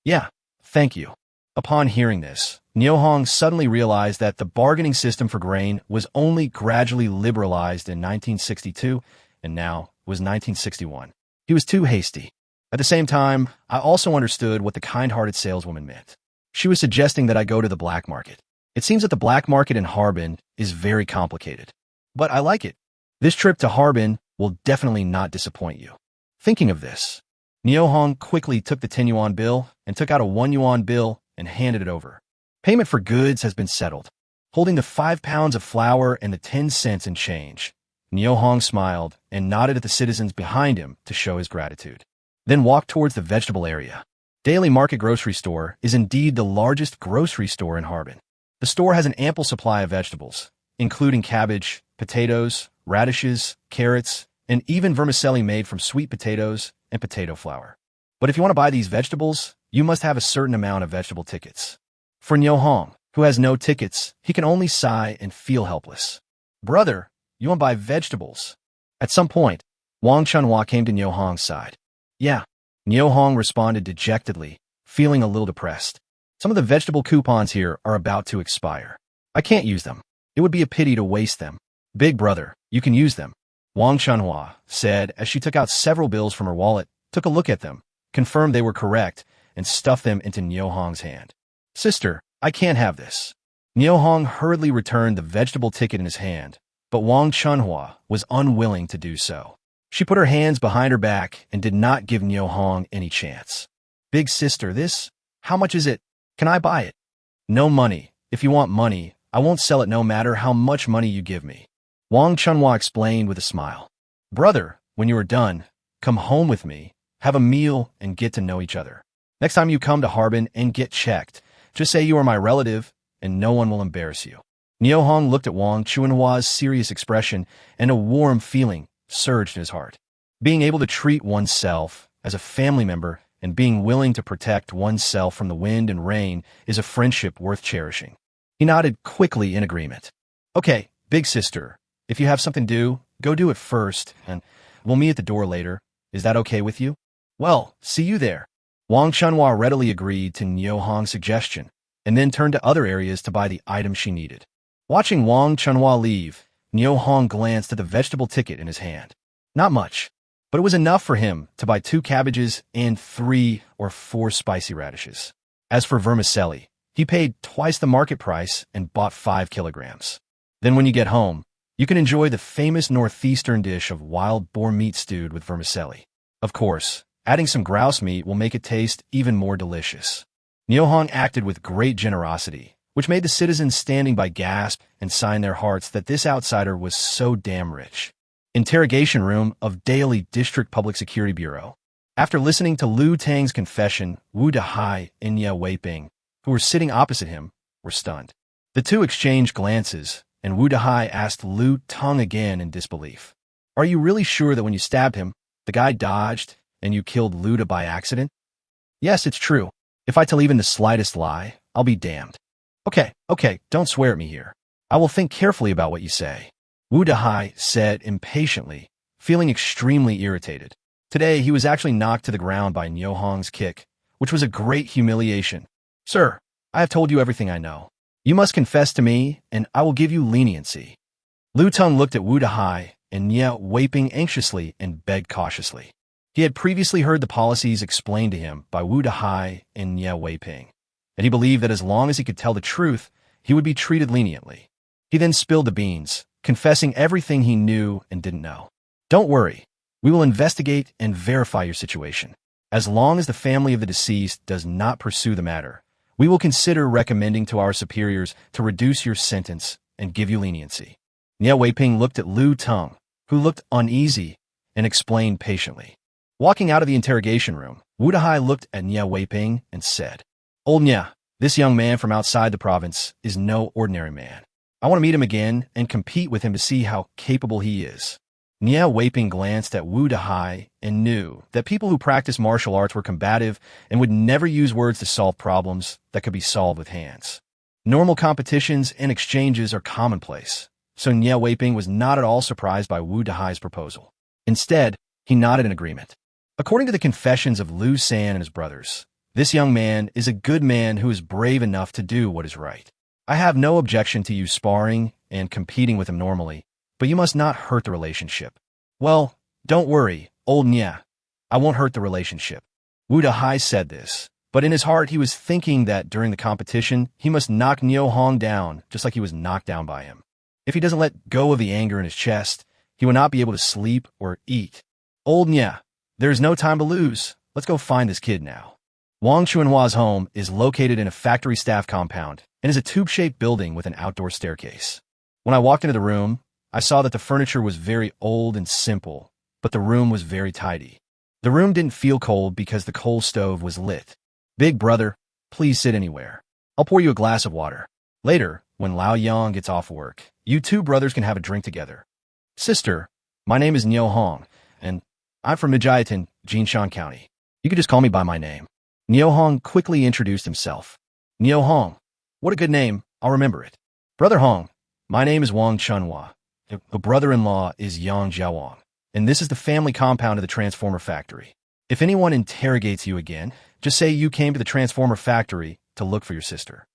Yeah, thank you. Upon hearing this, Nyo Hong suddenly realized that the bargaining system for grain was only gradually liberalized in 1962, and now was 1961. He was too hasty. At the same time, I also understood what the kind-hearted saleswoman meant. She was suggesting that I go to the black market. It seems that the black market in Harbin is very complicated. But I like it. This trip to Harbin will definitely not disappoint you. Thinking of this, Nyo Hong quickly took the 10 yuan bill and took out a 1 yuan bill and handed it over. Payment for goods has been settled. Holding the 5 pounds of flour and the 10 cents in change, Nyo Hong smiled and nodded at the citizens behind him to show his gratitude. then walked towards the vegetable area. Daily Market Grocery Store is indeed the largest grocery store in Harbin. The store has an ample supply of vegetables, including cabbage, potatoes, radishes, carrots, and even vermicelli made from sweet potatoes and potato flour. But if you want to buy these vegetables, you must have a certain amount of vegetable tickets. For Nyo Hong, who has no tickets, he can only sigh and feel helpless. Brother, you want to buy vegetables? At some point, Wang Chunhua came to Nyo Hong's side. Yeah, Nyo Hong responded dejectedly, feeling a little depressed. Some of the vegetable coupons here are about to expire. I can't use them. It would be a pity to waste them. Big brother, you can use them. Wang Chunhua said as she took out several bills from her wallet, took a look at them, confirmed they were correct, and stuffed them into Nyo Hong's hand. Sister, I can't have this. Nyo Hong hurriedly returned the vegetable ticket in his hand, but Wang Chunhua was unwilling to do so. She put her hands behind her back and did not give Nyo Hong any chance. Big sister, this? How much is it? Can I buy it? No money. If you want money, I won't sell it no matter how much money you give me. Wang Chunhua explained with a smile. Brother, when you are done, come home with me, have a meal, and get to know each other. Next time you come to Harbin and get checked, just say you are my relative, and no one will embarrass you. Nyo Hong looked at Wang Chunhua's serious expression, and a warm feeling surged in his heart. Being able to treat oneself as a family member and being willing to protect oneself from the wind and rain is a friendship worth cherishing. He nodded quickly in agreement. Okay, big sister, if you have something to do, go do it first, and we'll meet at the door later. Is that okay with you? Well, see you there. Wang Chunhua readily agreed to Nyo Hong's suggestion, and then turned to other areas to buy the items she needed. Watching Wang Chunhua leave, Nyo Hong glanced at the vegetable ticket in his hand. Not much, but it was enough for him to buy 2 cabbages and 3 or 4 spicy radishes. As for vermicelli, he paid twice the market price and bought 5 kilograms. Then when you get home, you can enjoy the famous northeastern dish of wild boar meat stewed with vermicelli. Of course, adding some grouse meat will make it taste even more delicious. Nyo Hong acted with great generosity, which made the citizens standing by gasp and sign their hearts that this outsider was so damn rich. Interrogation room of Daily District Public Security Bureau. After listening to Lu Tang's confession, Wu Dehai and Ye Weiping, who were sitting opposite him, were stunned. The two exchanged glances, and Wu Dehai asked Lu Tang again in disbelief. Are you really sure that when you stabbed him, the guy dodged and you killed Lu Da by accident? Yes, it's true. If I tell even the slightest lie, I'll be damned. Okay, don't swear at me here. I will think carefully about what you say. Wu Dehai said impatiently, feeling extremely irritated. Today, he was actually knocked to the ground by Nyo Hong's kick, which was a great humiliation. Sir, I have told you everything I know. You must confess to me, and I will give you leniency. Lu Tang looked at Wu Dehai and Ye Weiping anxiously and begged cautiously. He had previously heard the policies explained to him by Wu Dehai and Ye Weiping, and he believed that as long as he could tell the truth, he would be treated leniently. He then spilled the beans, confessing everything he knew and didn't know. Don't worry. We will investigate and verify your situation. As long as the family of the deceased does not pursue the matter, we will consider recommending to our superiors to reduce your sentence and give you leniency. Ye Weiping looked at Lu Tang, who looked uneasy, and explained patiently. Walking out of the interrogation room, Wu Dehai looked at Ye Weiping and said, Old Nye, this young man from outside the province is no ordinary man. I want to meet him again and compete with him to see how capable he is. Ye Weiping glanced at Wu Dehai and knew that people who practice martial arts were combative and would never use words to solve problems that could be solved with hands. Normal competitions and exchanges are commonplace, so Ye Weiping was not at all surprised by Wu Dehai's proposal. Instead, he nodded in agreement. According to the confessions of Lu San and his brothers, this young man is a good man who is brave enough to do what is right. I have no objection to you sparring and competing with him normally, but you must not hurt the relationship. Well, don't worry, old Nye. I won't hurt the relationship. Wu Dehai said this, but in his heart he was thinking that during the competition, he must knock Nyo Hong down just like he was knocked down by him. If he doesn't let go of the anger in his chest, he will not be able to sleep or eat. Old Nye, there is no time to lose. Let's go find this kid now. Wang Chunhua's home is located in a factory staff compound and is a tube-shaped building with an outdoor staircase. When I walked into the room, I saw that the furniture was very old and simple, but the room was very tidy. The room didn't feel cold because the coal stove was lit. Big brother, please sit anywhere. I'll pour you a glass of water. Later, when Lao Yang gets off work, you two brothers can have a drink together. Sister, my name is Niu Hong, and I'm from Nijiatan, Jinshan County. You can just call me by my name. Niu Hong quickly introduced himself. Niu Hong, what a good name, I'll remember it. Brother Hong, my name is Wang Chunhua. The brother-in-law is Yang Jiawang, and this is the family compound of the Transformer Factory. If anyone interrogates you again, just say you came to the Transformer Factory to look for your sister.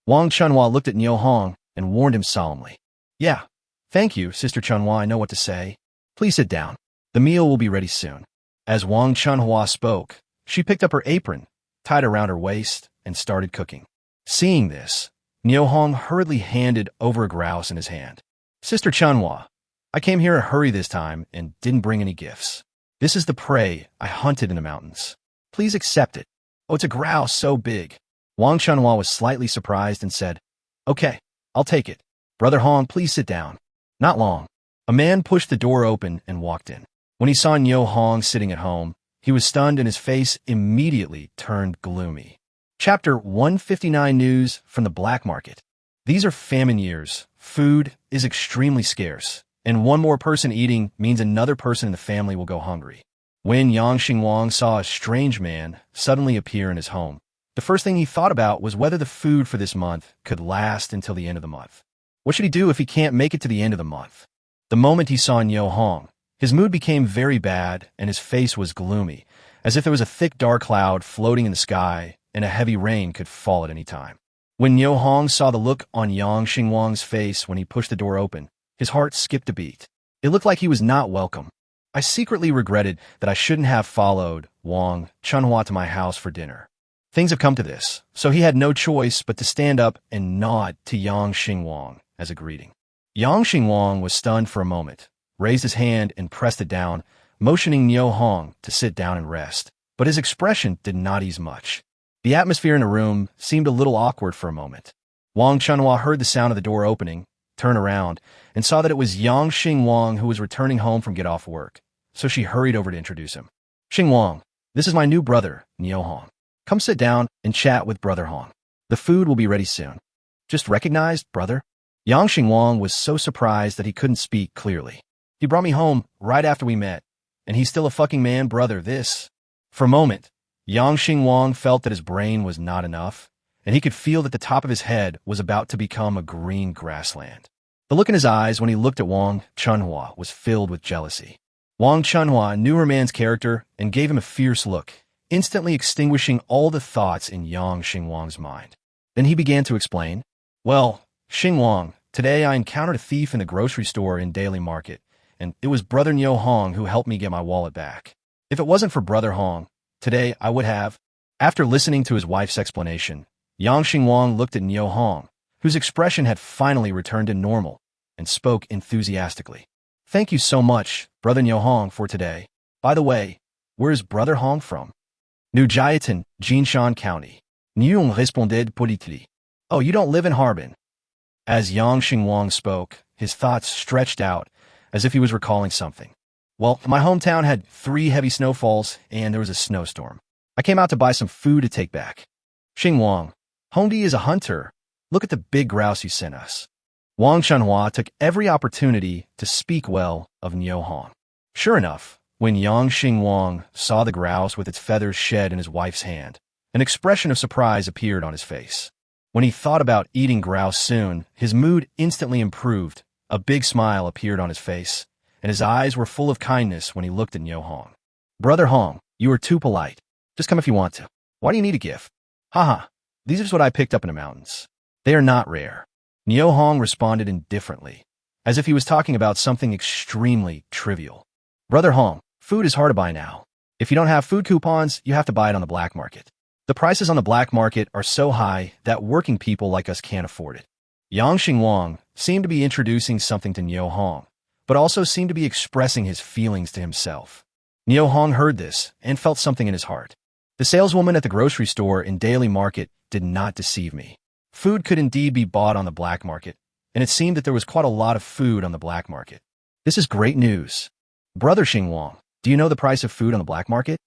Wang Chunhua looked at Niu Hong and warned him solemnly. Yeah, thank you, Sister Chunhua, I know what to say. Please sit down. The meal will be ready soon. As Wang Chunhua spoke, she picked up her apron, tied around her waist, and started cooking. Seeing this, Niu Hong hurriedly handed over a grouse in his hand. Sister Chunhua, I came here in a hurry this time and didn't bring any gifts. This is the prey I hunted in the mountains. Please accept it. Oh, it's a grouse so big. Wang Chunhua was slightly surprised and said, Okay, I'll take it. Brother Hong, please sit down. Not long. A man pushed the door open and walked in. When he saw Niu Hong sitting at home, he was stunned and his face immediately turned gloomy. Chapter 159 News from the Black Market. These are famine years. Food is extremely scarce, and one more person eating means another person in the family will go hungry. When Yang Xingwang saw a strange man suddenly appear in his home, the first thing he thought about was whether the food for this month could last until the end of the month. What should he do if he can't make it to the end of the month? The moment he saw Niu Hong, his mood became very bad and his face was gloomy, as if there was a thick dark cloud floating in the sky and a heavy rain could fall at any time. When Niu Hong saw the look on Yang Xingwang's face when he pushed the door open, his heart skipped a beat. It looked like he was not welcome. I secretly regretted that I shouldn't have followed Wang Chunhua to my house for dinner. Things have come to this, so he had no choice but to stand up and nod to Yang Xingwang as a greeting. Yang Xingwang was stunned for a moment, raised his hand and pressed it down, motioning Niu Hong to sit down and rest, but his expression did not ease much. The atmosphere in the room seemed a little awkward for a moment. Wang Chunhua heard the sound of the door opening, turned around, and saw that it was Yang Xingwang who was returning home from get off work, so she hurried over to introduce him. Xingwang, this is my new brother, Niu Hong. Come sit down and chat with Brother Hong. The food will be ready soon. Just recognized, brother? Yang Xingwang was so surprised that he couldn't speak clearly. He brought me home right after we met, and he's still a fucking man, brother, this. For a moment, Yang Xingwang felt that his brain was not enough, and he could feel that the top of his head was about to become a green grassland. The look in his eyes when he looked at Wang Chunhua was filled with jealousy. Wang Chunhua knew her man's character and gave him a fierce look, instantly extinguishing all the thoughts in Yang Xingwang's mind. Then he began to explain, Well, Xingwang, today I encountered a thief in the grocery store in Daily Market, and it was Brother Niu Hong who helped me get my wallet back. If it wasn't for Brother Hong, today I would have. After listening to his wife's explanation, Yang Xingwang looked at Niu Hong, whose expression had finally returned to normal, and spoke enthusiastically. Thank you so much, Brother Niu Hong, for today. By the way, where is Brother Hong from? Nijiatan, Jinshan County. Niu responded politely. Oh, you don't live in Harbin. As Yang Xingwang spoke, his thoughts stretched out as if he was recalling something. Well, my hometown had 3 heavy snowfalls and there was a snowstorm. I came out to buy some food to take back. Xingwang, Hongdi is a hunter. Look at the big grouse you sent us. Wang Chunhua took every opportunity to speak well of Niu Hong. Sure enough, when Yang Xingwang saw the grouse with its feathers shed in his wife's hand, an expression of surprise appeared on his face. When he thought about eating grouse soon, his mood instantly improved. A big smile appeared on his face, and his eyes were full of kindness when he looked at Niu Hong. Brother Hong, you are too polite. Just come if you want to. Why do you need a gift? Haha, these are just what I picked up in the mountains. They are not rare. Niu Hong responded indifferently, as if he was talking about something extremely trivial. Brother Hong, food is hard to buy now. If you don't have food coupons, you have to buy it on the black market. The prices on the black market are so high that working people like us can't afford it. Yang Xingwang seemed to be introducing something to Niu Hong, but also seemed to be expressing his feelings to himself. Niu Hong heard this and felt something in his heart. The saleswoman at the grocery store in Daily Market did not deceive me. Food could indeed be bought on the black market, and it seemed that there was quite a lot of food on the black market. This is great news. Brother Xingwang, Do you know the price of food on the black market?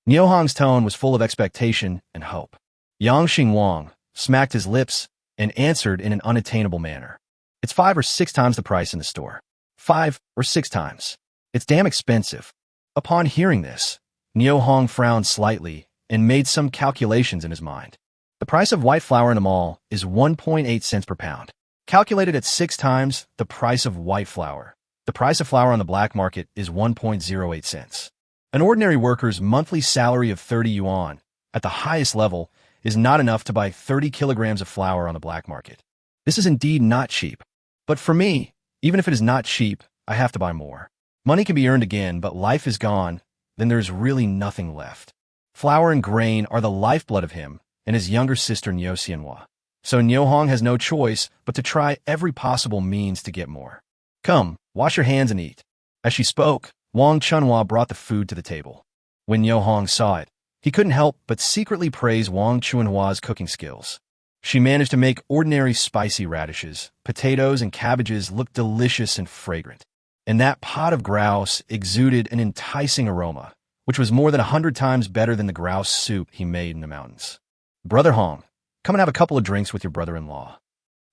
Niu Hong's tone was full of expectation and hope. Yang Xingwang smacked his lips and answered in an unattainable manner. It's 5 or 6 times the price in the store. 5 or 6 times. It's damn expensive. Upon hearing this, Niu Hong frowned slightly and made some calculations in his mind. The price of white flour in the mall is 1.8 cents per pound. Calculated at 6 times the price of white flour, the price of flour on the black market is 1.08 cents. An ordinary worker's monthly salary of 30 yuan, at the highest level, is not enough to buy 30 kilograms of flour on the black market. This is indeed not cheap. But for me, even if it is not cheap, I have to buy more. Money can be earned again, but life is gone, then there's really nothing left. Flour and grain are the lifeblood of him and his younger sister Niu Xianhua. So Niu Hong has no choice but to try every possible means to get more. Come, wash your hands and eat. As she spoke, Wang Chunhua brought the food to the table. When Niu Hong saw it, he couldn't help but secretly praise Wang Chunhua's cooking skills. She managed to make ordinary spicy radishes, potatoes, and cabbages look delicious and fragrant. And that pot of grouse exuded an enticing aroma, which was more than 100 times better than the grouse soup he made in the mountains. Brother Hong, come and have a couple of drinks with your brother-in-law.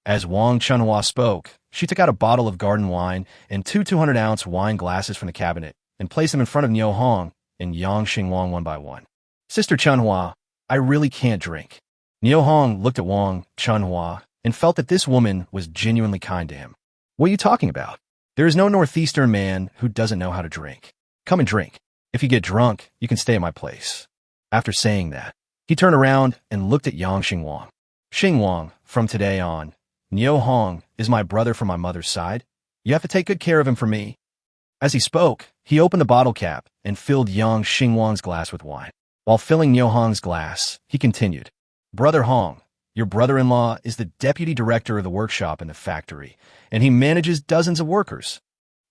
As Wang Chunhua spoke, she took out a bottle of garden wine and 2 200-ounce wine glasses from the cabinet and placed them in front of Niu Hong and Yang Xingwang one by one. Sister Chunhua, I really can't drink. Niu Hong looked at Wang Chunhua and felt that this woman was genuinely kind to him. What are you talking about? There is no northeastern man who doesn't know how to drink. Come and drink. If you get drunk, you can stay at my place. After saying that, he turned around and looked at Yang Xingwang. Xingwang, from today on, Niu Hong is my brother from my mother's side. You have to take good care of him for me. As he spoke, he opened the bottle cap and filled Yang Xingwang's glass with wine. While filling Niu Hong's glass, he continued, Brother Hong, your brother-in-law is the deputy director of the workshop in the factory, and he manages dozens of workers.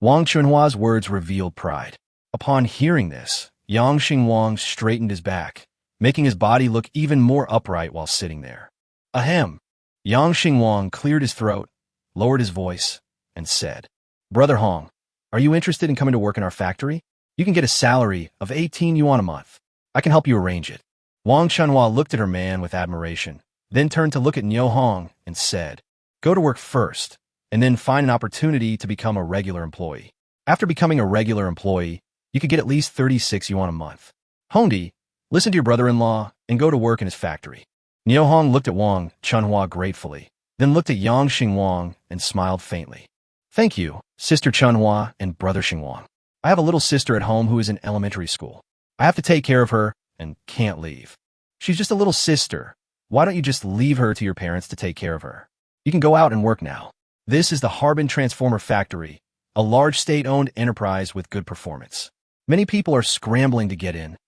Wang Chunhua's words revealed pride. Upon hearing this, Yang Xingwang straightened his back, making his body look even more upright while sitting there. Ahem. Yang Xingwang cleared his throat, lowered his voice, and said, Brother Hong, are you interested in coming to work in our factory? You can get a salary of 18 yuan a month. I can help you arrange it. Wang Chunhua looked at her man with admiration, then turned to look at Niu Hong and said, Go to work first, and then find an opportunity to become a regular employee. After becoming a regular employee, you could get at least 36 yuan a month. Hongdi, listen to your brother-in-law and go to work in his factory. Niu Hong looked at Wang Chunhua gratefully, then looked at Yang Xingwang and smiled faintly. Thank you, Sister Chunhua and Brother Xingwang. I have a little sister at home who is in elementary school. I have to take care of her and can't leave. She's just a little sister. Why don't you just leave her to your parents to take care of her? You can go out and work now. This is the Harbin Transformer Factory, a large state-owned enterprise with good performance. Many people are scrambling to get in.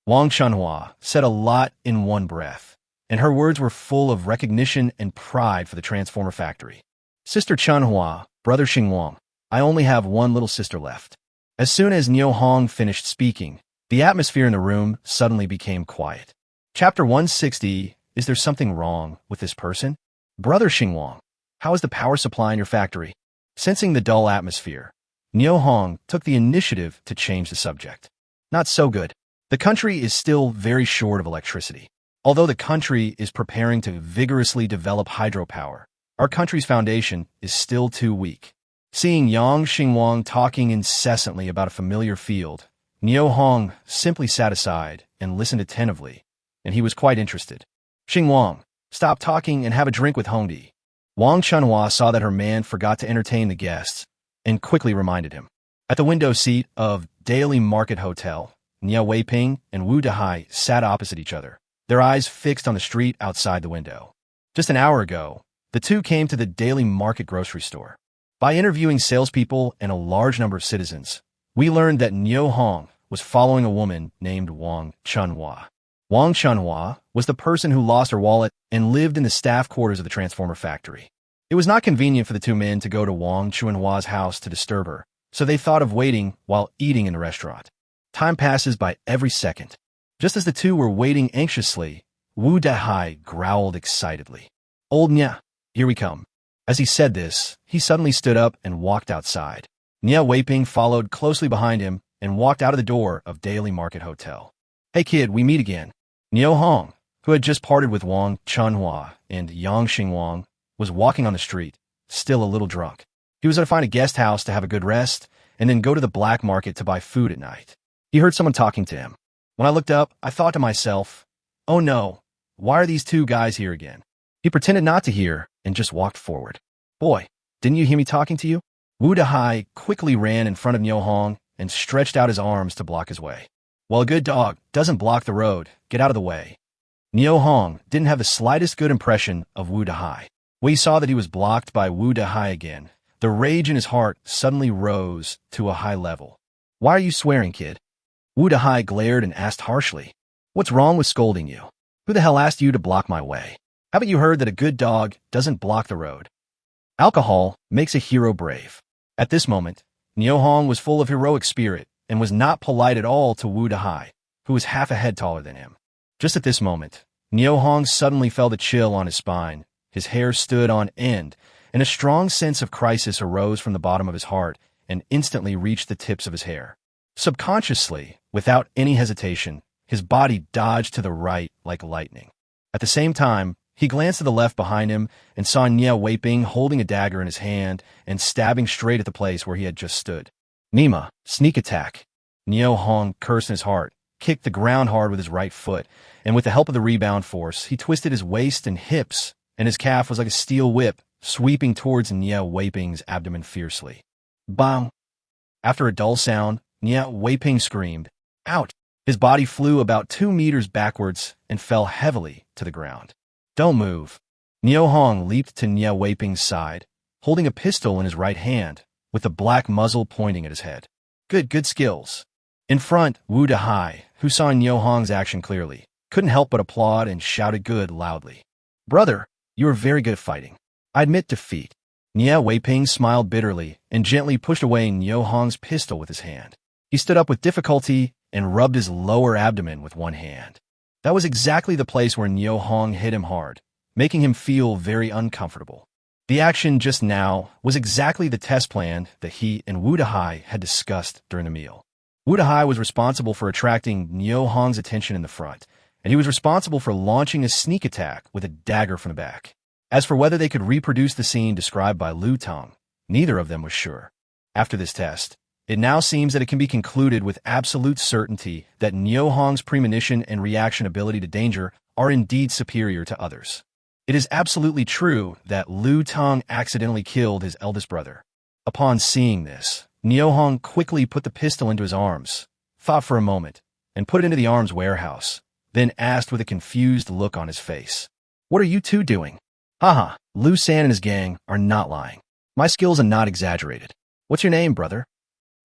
Wang Chunhua said a lot in one breath, and her words were full of recognition and pride for the Transformer Factory. Sister Chunhua, Brother Xingwang, I only have one little sister left. As soon as Niu Hong finished speaking, the atmosphere in the room suddenly became quiet. Chapter 160, Is there something wrong with this person? Brother Xingwang, how is the power supply in your factory? Sensing the dull atmosphere, Niu Hong took the initiative to change the subject. Not so good. The country is still very short of electricity. Although the country is preparing to vigorously develop hydropower, our country's foundation is still too weak. Seeing Yang Xingwang talking incessantly about a familiar field, Niu Hong simply sat aside and listened attentively, and he was quite interested. Xingwang, stop talking and have a drink with Hongdi. Wang Chunhua saw that her man forgot to entertain the guests and quickly reminded him. At the window seat of Daily Market Hotel, Nia Weiping and Wu Dehai sat opposite each other, their eyes fixed on the street outside the window. Just an hour ago, the two came to the Daily Market grocery store. By interviewing salespeople and a large number of citizens, we learned that Niu Hong was following a woman named Wang Chunhua. Wang Chunhua was the person who lost her wallet and lived in the staff quarters of the Transformer Factory. It was not convenient for the two men to go to Wang Chunhua's house to disturb her, so they thought of waiting while eating in the restaurant. Time passes by every second. Just as the two were waiting anxiously, Wu Dehai growled excitedly. Old Nya, here we come. As he said this, he suddenly stood up and walked outside. Nia Weiping followed closely behind him and walked out of the door of Daily Market Hotel. "Hey kid, we meet again." Niu Hong, who had just parted with Wang Chunhua and Yang Xingwang, was walking on the street, still a little drunk. He was going to find a guest house to have a good rest and then go to the black market to buy food at night. He heard someone talking to him. When I looked up, I thought to myself, "Oh no, why are these two guys here again?" He pretended not to hear and just walked forward. "Boy, didn't you hear me talking to you?" Wu Dahai quickly ran in front of Niu Hong and stretched out his arms to block his way. "Well, a good dog doesn't block the road. Get out of the way." Niu Hong didn't have the slightest good impression of Wu Dahai. When he saw that he was blocked by Wu Dahai again, the rage in his heart suddenly rose to a high level. "Why are you swearing, kid?" Wu Dahai glared and asked harshly. "What's wrong with scolding you? Who the hell asked you to block my way? Haven't you heard that a good dog doesn't block the road? Alcohol makes a hero brave." At this moment, Niu Hong was full of heroic spirit and was not polite at all to Wu Dahai, who was half a head taller than him. Just at this moment, Niu Hong suddenly felt a chill on his spine, his hair stood on end, and a strong sense of crisis arose from the bottom of his heart and instantly reached the tips of his hair. Subconsciously, without any hesitation, his body dodged to the right like lightning. At the same time, he glanced to the left behind him and saw Nie Weiping holding a dagger in his hand and stabbing straight at the place where he had just stood. "Nima, sneak attack." Niu Hong cursed in his heart, kicked the ground hard with his right foot, and with the help of the rebound force, he twisted his waist and hips, and his calf was like a steel whip, sweeping towards Nie Weiping's abdomen fiercely. Bang! After a dull sound, Nie Weiping screamed, "Out!" His body flew about 2 meters backwards and fell heavily to the ground. "Don't move." Niu Hong leaped to Nie Weiping's side, holding a pistol in his right hand, with the black muzzle pointing at his head. Good skills." In front, Wu Dahai, who saw Niu Hong's action clearly, couldn't help but applaud and shouted good loudly. "Brother, you are very good at fighting. I admit defeat." Nie Weiping smiled bitterly and gently pushed away Niu Hong's pistol with his hand. He stood up with difficulty and rubbed his lower abdomen with one hand. That was exactly the place where Niu Hong hit him hard, making him feel very uncomfortable. The action just now was exactly the test plan that he and Wu Dahai had discussed during the meal. Wu Dahai was responsible for attracting Niu Hong's attention in the front, and he was responsible for launching a sneak attack with a dagger from the back. As for whether they could reproduce the scene described by Lu Tong, neither of them was sure. After this test, it now seems that it can be concluded with absolute certainty that Niu Hong's premonition and reaction ability to danger are indeed superior to others. It is absolutely true that Lu Tong accidentally killed his eldest brother. Upon seeing this, Niu Hong quickly put the pistol into his arms, thought for a moment, and put it into the arms warehouse, then asked with a confused look on his face, "What are you two doing?" "Haha, Lu San and his gang are not lying. My skills are not exaggerated. What's your name, brother?"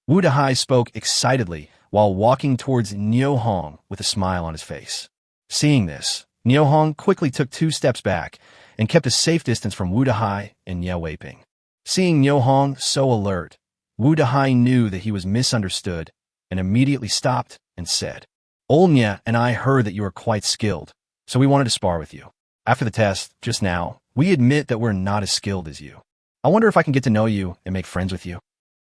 Wu Dahai spoke excitedly while walking towards Niu Hong with a smile on his face. Seeing this, Niu Hong quickly took 2 steps back and kept a safe distance from Wu Dahai and Nie Weiping. Seeing Niu Hong so alert, Wu Dahai knew that he was misunderstood and immediately stopped and said, "Old Nie and I heard that you are quite skilled, so we wanted to spar with you. After the test, just now, we admit that we're not as skilled as you. I wonder if I can get to know you and make friends with you."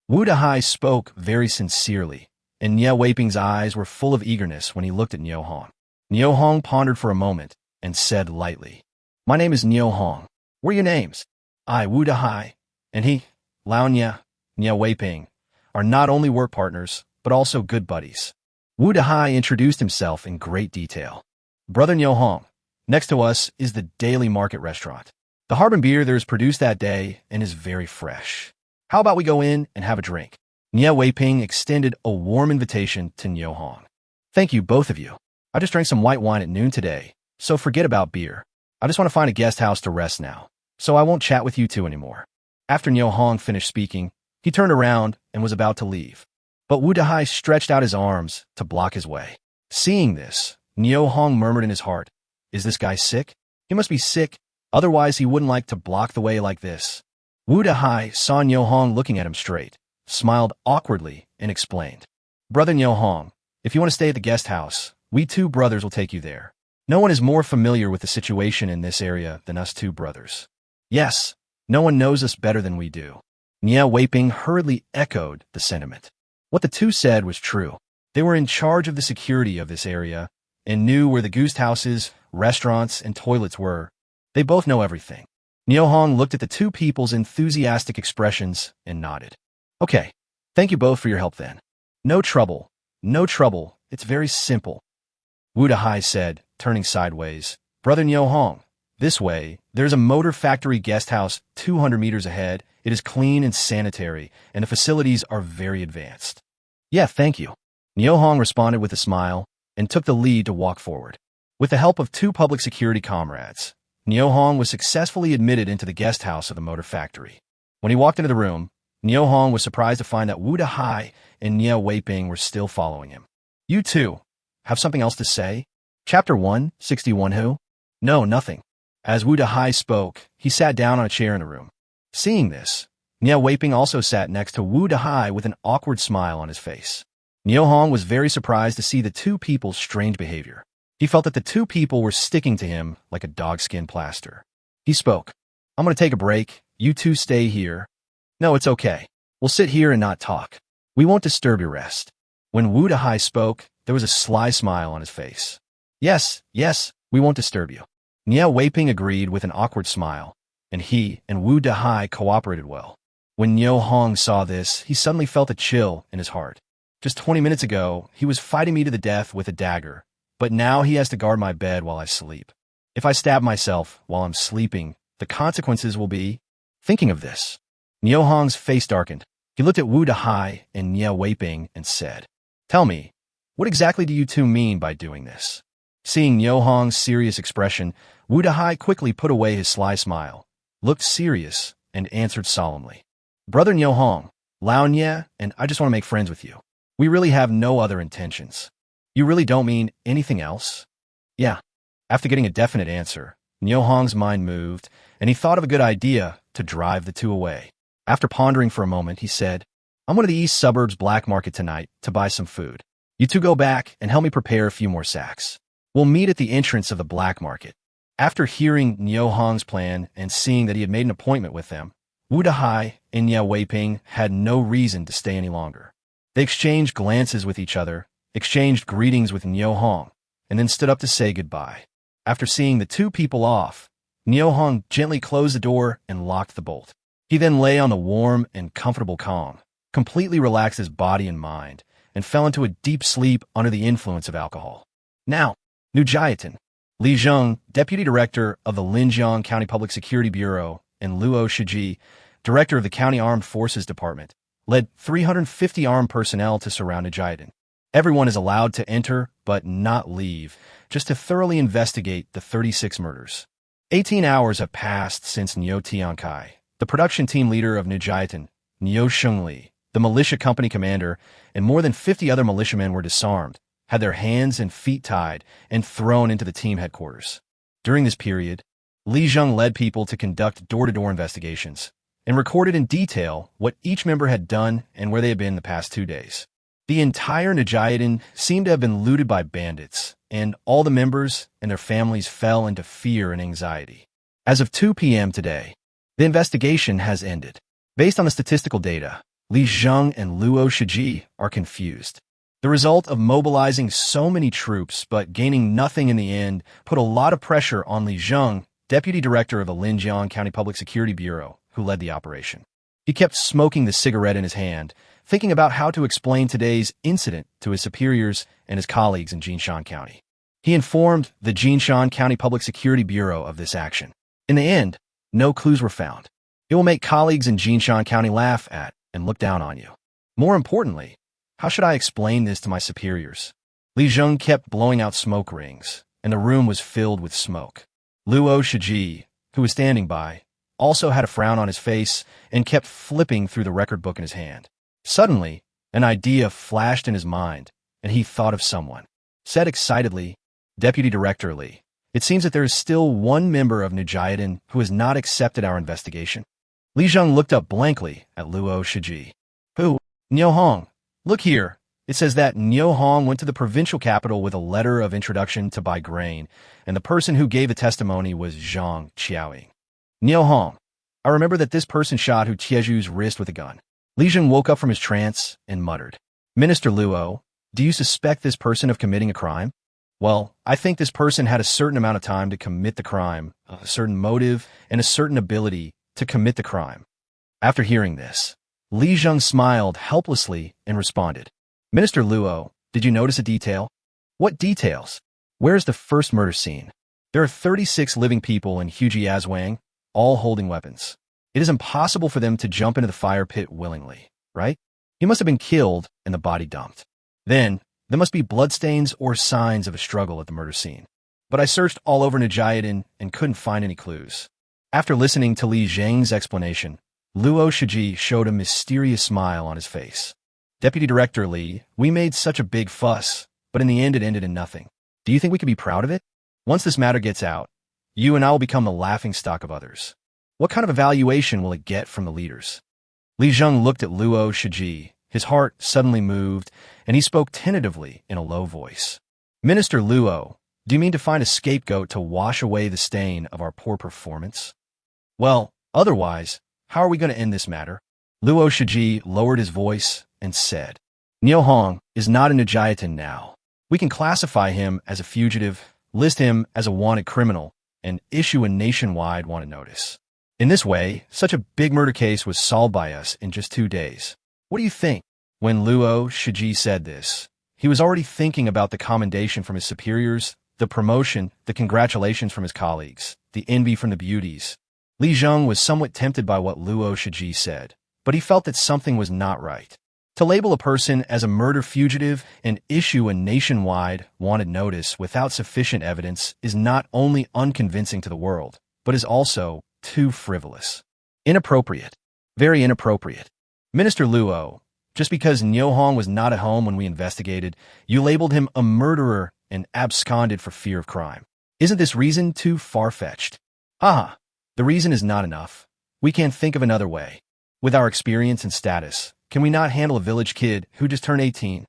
Wu Dahai spoke very sincerely, and Nie Weiping's eyes were full of eagerness when he looked at Niu Hong. Niu Hong pondered for a moment and said lightly, "My name is Niu Hong. What are your names?" "I, Wu Dahai, and he, Lao Nie, Nie Weiping, are not only work partners, but also good buddies." Wu Dahai introduced himself in great detail. "Brother Niu Hong, next to us is the Daily Market restaurant. The Harbin beer there is produced that day and is very fresh. How about we go in and have a drink?" Nie Weiping extended a warm invitation to Niu Hong. "Thank you, both of you. I just drank some white wine at noon today, so forget about beer. I just want to find a guest house to rest now, so I won't chat with you two anymore." After Niu Hong finished speaking, he turned around and was about to leave. But Wu Dahai stretched out his arms to block his way. Seeing this, Niu Hong murmured in his heart, "Is this guy sick? He must be sick, otherwise he wouldn't like to block the way like this." Wu Dahai saw Niu Hong looking at him straight, smiled awkwardly, and explained, "Brother Niu Hong, if you want to stay at the guest house, we 2 brothers will take you there. No one is more familiar with the situation in this area than us 2 brothers. Yes, no one knows us better than we do." Nie Weiping hurriedly echoed the sentiment. What the two said was true. They were in charge of the security of this area and knew where the ghost houses, restaurants, and toilets were. They both know everything. Nyo Hong looked at the two people's enthusiastic expressions and nodded. Okay, thank you both for your help then. No trouble. No trouble. It's very simple. Wu Dahai said, turning sideways. Brother Nyo Hong, this way, there's a motor factory guest house 200 meters ahead. It is clean and sanitary, and the facilities are very advanced. Yeah, thank you. Nyo Hong responded with a smile and took the lead to walk forward. With the help of two public security comrades, Nyo Hong was successfully admitted into the guest house of the motor factory. When he walked into the room, Nyo Hong was surprised to find that Wu Dahai and Nye Weiping were still following him. You two, have something else to say? Chapter 161 Who? No, nothing. As Wu Dahai spoke, he sat down on a chair in the room. Seeing this, Nye Weiping also sat next to Wu Dahai with an awkward smile on his face. Nyo Hong was very surprised to see the two people's strange behavior. He felt that the two people were sticking to him like a dogskin plaster. He spoke. I'm going to take a break. You two stay here. No, it's okay. We'll sit here and not talk. We won't disturb your rest. When Wu Dahai spoke, there was a sly smile on his face. Yes, we won't disturb you. Nye Weiping agreed with an awkward smile, and he and Wu Dahai cooperated well. When Nyo Hong saw this, he suddenly felt a chill in his heart. Just 20 minutes ago, he was fighting me to the death with a dagger, but now he has to guard my bed while I sleep. If I stab myself while I'm sleeping, the consequences will be... Thinking of this, Nyo Hong's face darkened. He looked at Wu Dahai and Nye Weiping and said, Tell me, what exactly do you two mean by doing this? Seeing Nyo Hong's serious expression, Wu Dahai quickly put away his sly smile, looked serious, and answered solemnly. Brother Nyo Hong, Lao Nye, and I just want to make friends with you. We really have no other intentions. You really don't mean anything else? Yeah. After getting a definite answer, Nyo Hong's mind moved, and he thought of a good idea to drive the two away. After pondering for a moment, he said, I'm going to the east suburbs black market tonight to buy some food. You two go back and help me prepare a few more sacks. We'll meet at the entrance of the black market. After hearing Nyo Hong's plan and seeing that he had made an appointment with them, Wu Dahai and Nye Weiping had no reason to stay any longer. They exchanged glances with each other, exchanged greetings with Nyo Hong, and then stood up to say goodbye. After seeing the two people off, Nyo Hong gently closed the door and locked the bolt. He then lay on the warm and comfortable Kong, completely relaxed his body and mind, and fell into a deep sleep under the influence of alcohol. Now, Nujiatan. Li Zheng, Deputy Director of the Linjiang County Public Security Bureau, and Luo Shiji, Director of the County Armed Forces Department, led 350 armed personnel to surround Nujiatan. Everyone is allowed to enter, but not leave, just to thoroughly investigate the 36 murders. 18 hours have passed since Nyo Tiankai, the production team leader of Nujiatan, Nyo Shengli, the militia company commander, and more than 50 other militiamen were disarmed, had their hands and feet tied, and thrown into the team headquarters. During this period, Li Zheng led people to conduct door-to-door investigations and recorded in detail what each member had done and where they had been the past 2 days. The entire Nujiatan seemed to have been looted by bandits, and all the members and their families fell into fear and anxiety. As of 2 p.m. today, the investigation has ended. Based on the statistical data, Li Zheng and Luo Shiji are confused. The result of mobilizing so many troops but gaining nothing in the end put a lot of pressure on Li Zheng, Deputy Director of the Linjiang County Public Security Bureau, who led the operation. He kept smoking the cigarette in his hand, thinking about how to explain today's incident to his superiors and his colleagues in Jinshan County. He informed the Jinshan County Public Security Bureau of this action. In the end, no clues were found. It will make colleagues in Jinshan County laugh at and look down on you. More importantly, how should I explain this to my superiors? Li Zheng kept blowing out smoke rings, and the room was filled with smoke. Luo Shiji, who was standing by, also had a frown on his face and kept flipping through the record book in his hand. Suddenly, an idea flashed in his mind, and he thought of someone. Said excitedly, Deputy Director Li, it seems that there is still one member of Nujiatan who has not accepted our investigation. Li Zheng looked up blankly at Luo Shiji. Who? Nyo Hong. Look here. It says that Nyo Hong went to the provincial capital with a letter of introduction to buy grain, and the person who gave the testimony was Zhang Qiaoying. Nyo Hong. I remember that this person shot Hu Tieju's wrist with a gun. Li Zheng woke up from his trance and muttered. Minister Luo, do you suspect this person of committing a crime? Well, I think this person had a certain amount of time to commit the crime, a certain motive, and a certain ability to commit the crime. After hearing this, Li Zheng smiled helplessly and responded, Minister Luo, did you notice a detail? What details? Where's the first murder scene? There are 36 living people in Hujiazwang, all holding weapons. It is impossible for them to jump into the fire pit willingly, right? He must have been killed and the body dumped. Then, there must be bloodstains or signs of a struggle at the murder scene. But I searched all over Nijayadin and couldn't find any clues. After listening to Li Zheng's explanation, Luo Shiji showed a mysterious smile on his face. Deputy Director Li, we made such a big fuss, but in the end it ended in nothing. Do you think we could be proud of it? Once this matter gets out, you and I will become the laughingstock of others. What kind of evaluation will it get from the leaders? Li Zheng looked at Luo Shiji. His heart suddenly moved, and he spoke tentatively in a low voice. Minister Luo, do you mean to find a scapegoat to wash away the stain of our poor performance? Well, otherwise, how are we going to end this matter? Luo Shiji lowered his voice and said, Niu Hong is not in Nijayatan now. We can classify him as a fugitive, list him as a wanted criminal, and issue a nationwide wanted notice. In this way, such a big murder case was solved by us in just 2 days. What do you think? When Luo Shiji said this, he was already thinking about the commendation from his superiors, the promotion, the congratulations from his colleagues, the envy from the beauties. Li Zheng was somewhat tempted by what Luo Shiji said, but he felt that something was not right. To label a person as a murder fugitive and issue a nationwide wanted notice without sufficient evidence is not only unconvincing to the world, but is also too frivolous. Inappropriate. Very inappropriate. Minister Luo, just because Niu Hong was not at home when we investigated, you labeled him a murderer and absconded for fear of crime. Isn't this reason too far-fetched? Haha, the reason is not enough. We can't think of another way. With our experience and status, can we not handle a village kid who just turned 18?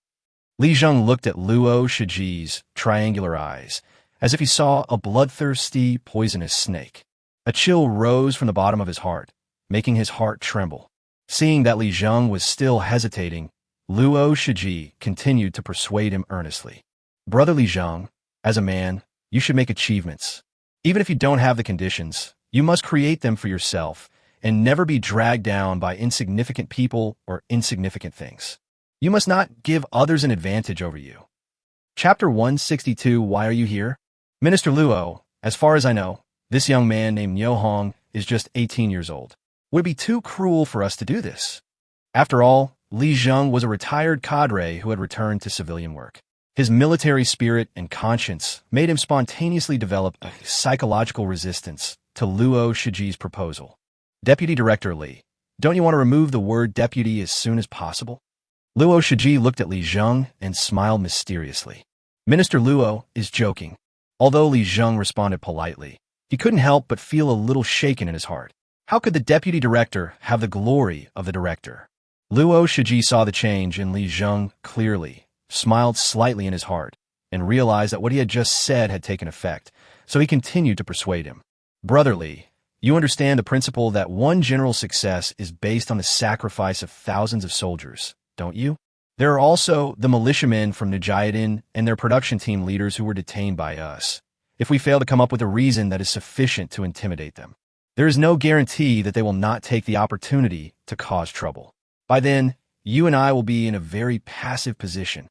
Li Zheng looked at Luo Shiji's triangular eyes, as if he saw a bloodthirsty, poisonous snake. A chill rose from the bottom of his heart, making his heart tremble. Seeing that Li Zheng was still hesitating, Luo Shiji continued to persuade him earnestly. Brother Li Zheng, as a man, you should make achievements. Even if you don't have the conditions, you must create them for yourself and never be dragged down by insignificant people or insignificant things. You must not give others an advantage over you. Chapter 162, Why Are You Here? Minister Luo, as far as I know, this young man named Niu Hong is just 18 years old. Would it be too cruel for us to do this? After all, Li Zheng was a retired cadre who had returned to civilian work. His military spirit and conscience made him spontaneously develop a psychological resistance to Luo Shiji's proposal. Deputy Director Li, don't you want to remove the word deputy as soon as possible? Luo Shiji looked at Li Zheng and smiled mysteriously. Minister Luo is joking. Although Li Zheng responded politely, he couldn't help but feel a little shaken in his heart. How could the deputy director have the glory of the director? Luo Shiji saw the change in Li Zheng clearly, smiled slightly in his heart, and realized that what he had just said had taken effect, so he continued to persuade him. Brother Li, you understand the principle that one general's success is based on the sacrifice of thousands of soldiers, don't you? There are also the militiamen from Nijayadin and their production team leaders who were detained by us. If we fail to come up with a reason that is sufficient to intimidate them, there is no guarantee that they will not take the opportunity to cause trouble. By then, you and I will be in a very passive position.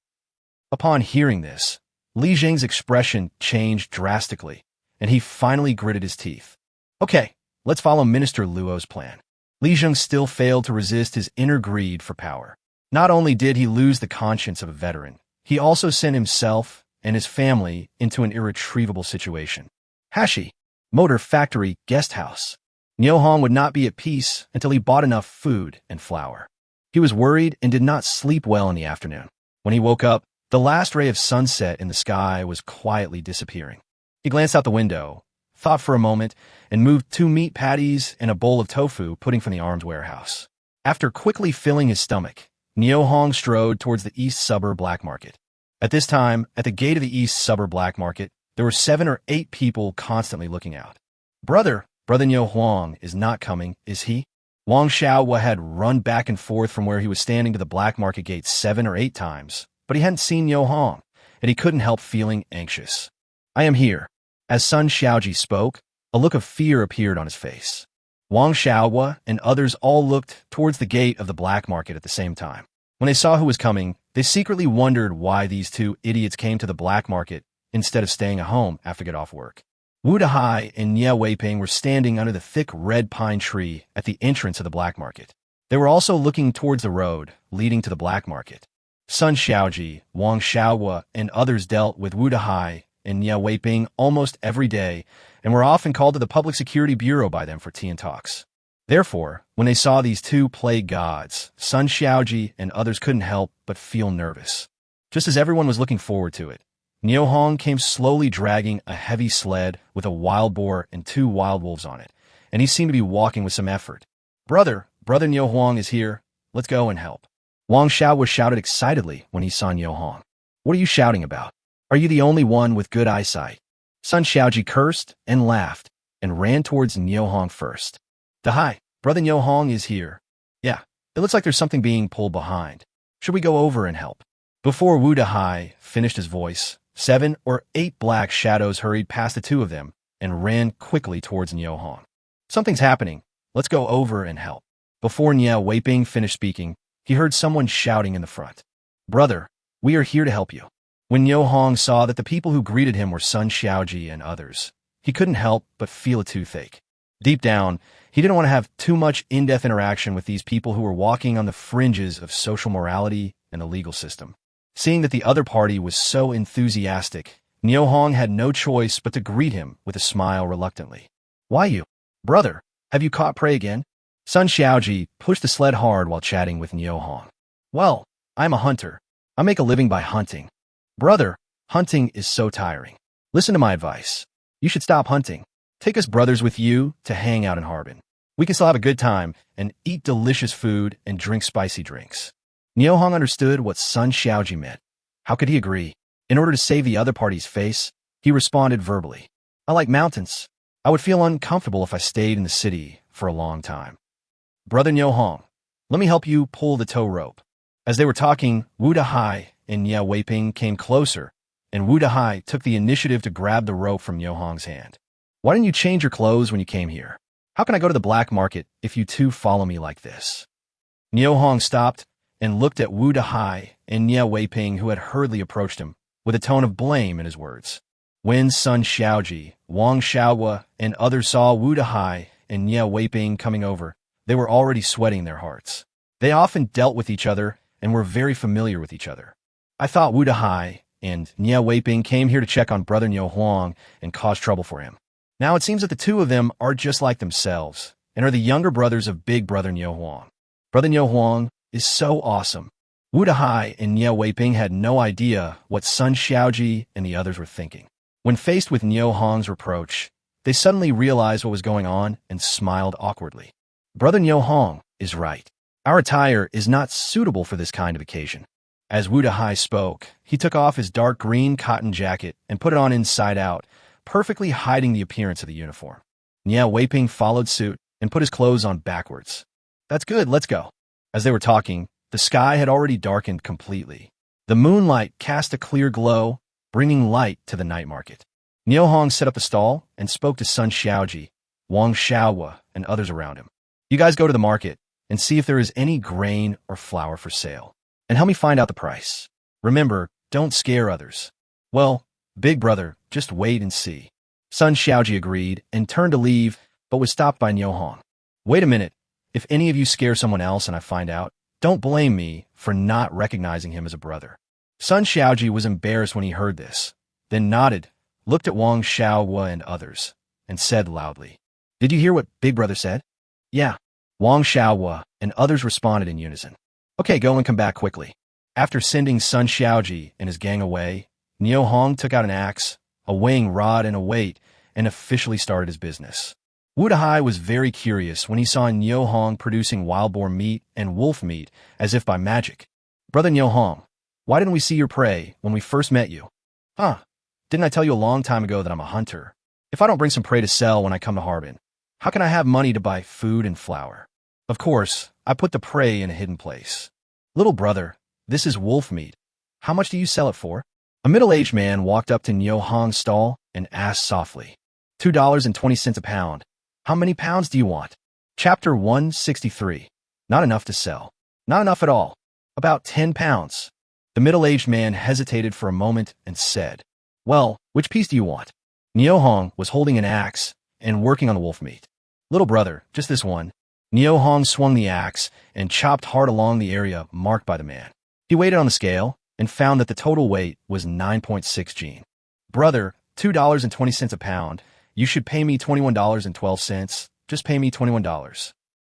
Upon hearing this, Li Zheng's expression changed drastically, and he finally gritted his teeth. Okay, let's follow Minister Luo's plan. Li Zheng still failed to resist his inner greed for power. Not only did he lose the conscience of a veteran, he also sent himself and his family into an irretrievable situation. Hashi, Motor Factory Guest House. Niu Hong would not be at peace until he bought enough food and flour. He was worried and did not sleep well in the afternoon. When he woke up, the last ray of sunset in the sky was quietly disappearing. He glanced out the window, thought for a moment, and moved 2 meat patties and a bowl of tofu pudding from the arms warehouse. After quickly filling his stomach, Niu Hong strode towards the East Suburb Black Market. At this time, at the gate of the East Suburb Black Market, there were 7 or 8 people constantly looking out. Brother Niu Huang is not coming, is he? Wang Xiaohua had run back and forth from where he was standing to the black market gate 7 or 8 times, but he hadn't seen Niu Hong, and he couldn't help feeling anxious. I am here. As Sun Xiaoji spoke, a look of fear appeared on his face. Wang Xiaohua and others all looked towards the gate of the black market at the same time. When they saw who was coming, they secretly wondered why these two idiots came to the black market instead of staying at home after get off work. Wu Dahai and Nie Weiping were standing under the thick red pine tree at the entrance of the black market. They were also looking towards the road leading to the black market. Sun Xiaoji, Wang Xiaohua, and others dealt with Wu Dahai and Nie Weiping almost every day and were often called to the Public Security Bureau by them for tea and talks. Therefore, when they saw these two plague gods, Sun Xiaoji and others couldn't help but feel nervous. Just as everyone was looking forward to it, Niu Hong came slowly dragging a heavy sled with a wild boar and 2 wild wolves on it, and he seemed to be walking with some effort. Brother Niu Hong is here. Let's go and help. Wang Xiaohua shouted excitedly when he saw Niu Hong. What are you shouting about? Are you the only one with good eyesight? Sun Xiaoji cursed and laughed and ran towards Niu Hong first. Dahai, brother Niu Hong is here. Yeah, it looks like there's something being pulled behind. Should we go over and help? Before Wu Dahai finished his voice, 7 or 8 black shadows hurried past the two of them and ran quickly towards Niu Hong. Something's happening. Let's go over and help. Before Nie Weiping finished speaking, he heard someone shouting in the front. Brother, we are here to help you. When Niu Hong saw that the people who greeted him were Sun Xiaoji and others, he couldn't help but feel a toothache. Deep down, he didn't want to have too much in-depth interaction with these people who were walking on the fringes of social morality and the legal system. Seeing that the other party was so enthusiastic, Niu Hong had no choice but to greet him with a smile reluctantly. Why you? Brother, have you caught prey again? Sun Xiaoji pushed the sled hard while chatting with Niu Hong. Well, I'm a hunter. I make a living by hunting. Brother, hunting is so tiring. Listen to my advice. You should stop hunting. Take us brothers with you to hang out in Harbin. We can still have a good time and eat delicious food and drink spicy drinks. Niu Hong understood what Sun Xiaoji meant. How could he agree? In order to save the other party's face, he responded verbally. I like mountains. I would feel uncomfortable if I stayed in the city for a long time. Brother Niu Hong, let me help you pull the tow rope. As they were talking, Wu Dahai and Nie Weiping came closer, and Wu Dahai took the initiative to grab the rope from Niu Hong's hand. Why didn't you change your clothes when you came here? How can I go to the black market if you two follow me like this? Niu Hong stopped and looked at Wu Dahai and Nie Weiping, who had hurriedly approached him, with a tone of blame in his words. When Sun Xiaoji, Wang Xiaohua, and others saw Wu Dahai and Nie Weiping coming over, they were already sweating their hearts. They often dealt with each other and were very familiar with each other. I thought Wu Dahai and Nie Weiping came here to check on brother Niu Hong and cause trouble for him. Now it seems that the two of them are just like themselves and are the younger brothers of big brother Niu Hong. Brother Niu Hong is so awesome. Wu Dahai and Nie Weiping had no idea what Sun Xiaoji and the others were thinking. When faced with Niu Hong's reproach, they suddenly realized what was going on and smiled awkwardly. Brother Niu Hong is right. Our attire is not suitable for this kind of occasion. As Wu Dahai spoke, he took off his dark green cotton jacket and put it on inside out, perfectly hiding the appearance of the uniform. Nie Weiping followed suit and put his clothes on backwards. That's good, let's go. As they were talking, the sky had already darkened completely. The moonlight cast a clear glow, bringing light to the night market. Niu Hong set up a stall and spoke to Sun Xiaoji, Wang Xiaohua, and others around him. You guys go to the market and see if there is any grain or flour for sale, and help me find out the price. Remember, don't scare others. Well, big brother, just wait and see. Sun Xiaoji agreed and turned to leave, but was stopped by Niu Hong. Wait a minute. If any of you scare someone else and I find out, don't blame me for not recognizing him as a brother. Sun Xiaoji was embarrassed when he heard this, then nodded, looked at Wang Xiaohua and others, and said loudly, Did you hear what big brother said? Yeah. Wang Xiaohua and others responded in unison. Okay, go and come back quickly. After sending Sun Xiaoji and his gang away, Niu Hong took out an axe, a weighing rod, and a weight, and officially started his business. Wu Dahai was very curious when he saw Niu Hong producing wild boar meat and wolf meat as if by magic. Brother Niu Hong, why didn't we see your prey when we first met you? Huh, didn't I tell you a long time ago that I'm a hunter? If I don't bring some prey to sell when I come to Harbin, how can I have money to buy food and flour? Of course, I put the prey in a hidden place. Little brother, this is wolf meat. How much do you sell it for? A middle-aged man walked up to Nyo Hong's stall and asked softly, $2.20 a pound. How many pounds do you want? Chapter 163. Not enough to sell. Not enough at all. About 10 pounds. The middle-aged man hesitated for a moment and said, well, which piece do you want? Nyo Hong was holding an axe and working on the wolf meat. Little brother, just this one. Nyo Hong swung the axe and chopped hard along the area marked by the man. He weighed it on the scale and found that the total weight was 9.6 gene. Brother, $2.20 a pound. You should pay me $21.12. Just pay me $21.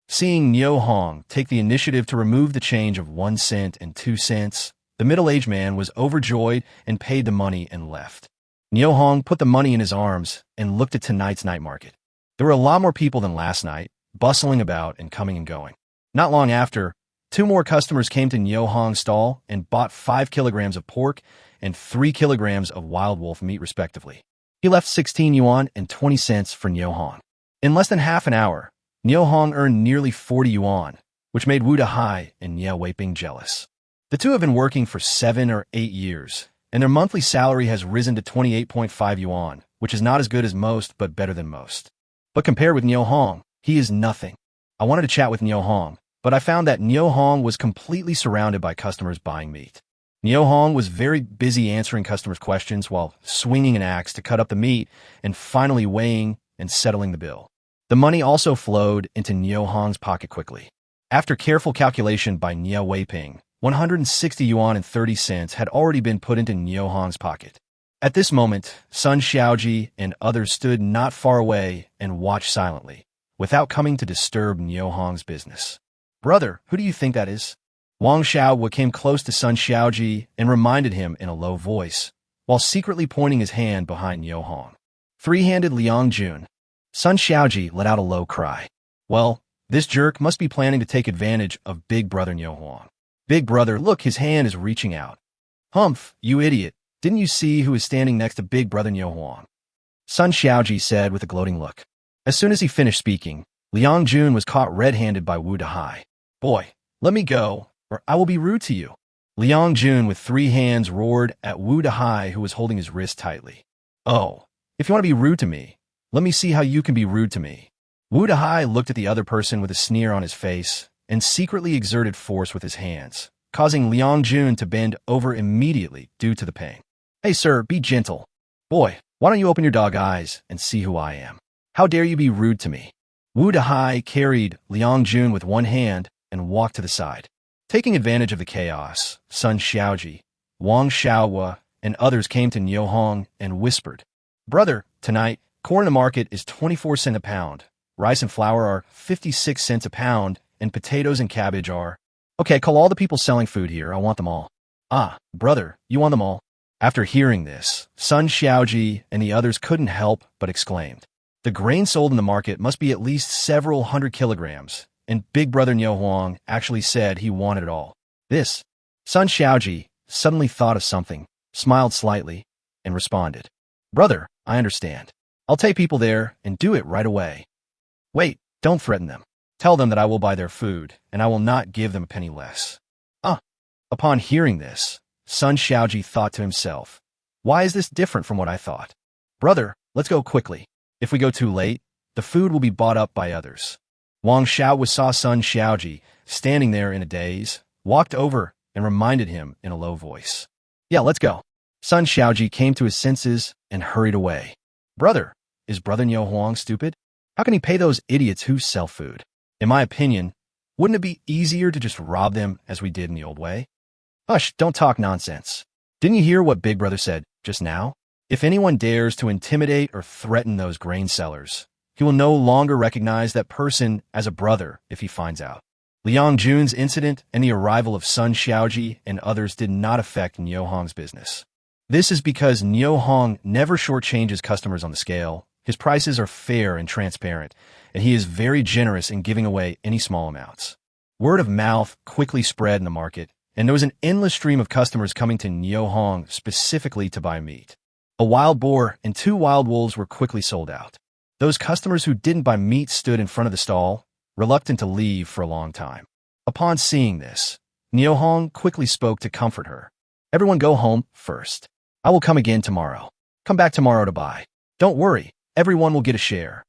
Seeing Nyo Hong take the initiative to remove the change of 1 cent and 2 cents, the middle-aged man was overjoyed and paid the money and left. Nyo Hong put the money in his arms and looked at tonight's night market. There were a lot more people than last night, bustling about and coming and going. Not long after, 2 more customers came to Nyo Hong's stall and bought 5 kilograms of pork and 3 kilograms of wild wolf meat respectively. He left 16 yuan and 20 cents for Nyo Hong. In less than half an hour, Nyo Hong earned nearly 40 yuan, which made Wu Dahai and Nie Weiping jealous. The two have been working for 7 or 8 years, and their monthly salary has risen to 28.5 yuan, which is not as good as most, but better than most. But compared with Nyo Hong, he is nothing. I wanted to chat with Nyo Hong, but I found that Nyo Hong was completely surrounded by customers buying meat. Nyo Hong was very busy answering customers' questions while swinging an axe to cut up the meat and finally weighing and settling the bill. The money also flowed into Nyo Hong's pocket quickly. After careful calculation by Nie Weiping, 160 yuan and 30 cents had already been put into Nyo Hong's pocket. At this moment, Sun Xiaoji and others stood not far away and watched silently, without coming to disturb Nyo Hong's business. Brother, who do you think that is? Wang Xiaowa came close to Sun Xiaoji and reminded him in a low voice, while secretly pointing his hand behind Nyo Hong. Three-handed Liang Jun. Sun Xiaoji let out a low cry. Well, this jerk must be planning to take advantage of Big Brother Nyo Hong. Big Brother, look, his hand is reaching out. Humph, you idiot. Didn't you see who is standing next to Big Brother Nyo Hong? Sun Xiaoji said with a gloating look. As soon as he finished speaking, Liang Jun was caught red-handed by Wu Dahai. Boy, let me go, or I will be rude to you. Liang Jun with 3 hands roared at Wu Dahai, who was holding his wrist tightly. Oh, if you want to be rude to me, let me see how you can be rude to me. Wu Dahai looked at the other person with a sneer on his face and secretly exerted force with his hands, causing Liang Jun to bend over immediately due to the pain. Hey sir, be gentle. Boy, why don't you open your dog eyes and see who I am? How dare you be rude to me? Wu Dahai carried Liang Jun with 1 hand and walked to the side. Taking advantage of the chaos, Sun Xiaoji, Wang Xiaowa, and others came to Nyo Hong and whispered, Brother, tonight, corn in the market is 24 cents a pound, rice and flour are 56 cents a pound, and potatoes and cabbage are... Okay, call all the people selling food here, I want them all. Ah, brother, you want them all? After hearing this, Sun Xiaoji and the others couldn't help but exclaimed, the grain sold in the market must be at least several hundred kilograms, and Big Brother Nyo Hong actually said he wanted it all. This. Sun Xiaoji suddenly thought of something, smiled slightly, and responded, Brother, I understand. I'll take people there and do it right away. Wait, don't threaten them. Tell them that I will buy their food, and I will not give them a penny less. Upon hearing this, Sun Xiaoji thought to himself, why is this different from what I thought? Brother, let's go quickly. If we go too late, the food will be bought up by others. Wang Xiaowa saw Sun Xiaoji standing there in a daze, walked over and reminded him in a low voice. Yeah, let's go. Sun Xiaoji came to his senses and hurried away. Brother, is Brother Nyo Hong stupid? How can he pay those idiots who sell food? In my opinion, wouldn't it be easier to just rob them as we did in the old way? Hush, don't talk nonsense. Didn't you hear what Big Brother said just now? If anyone dares to intimidate or threaten those grain sellers, he will no longer recognize that person as a brother if he finds out. Liang Jun's incident and the arrival of Sun Xiaoji and others did not affect Nyo Hong's business. This is because Nyo Hong never shortchanges customers on the scale. His prices are fair and transparent, and he is very generous in giving away any small amounts. Word of mouth quickly spread in the market, and there was an endless stream of customers coming to Nyo Hong specifically to buy meat. A wild boar and 2 wild wolves were quickly sold out. Those customers who didn't buy meat stood in front of the stall, reluctant to leave for a long time. Upon seeing this, Niohong quickly spoke to comfort her. Everyone go home first. I will come again tomorrow. Come back tomorrow to buy. Don't worry, everyone will get a share.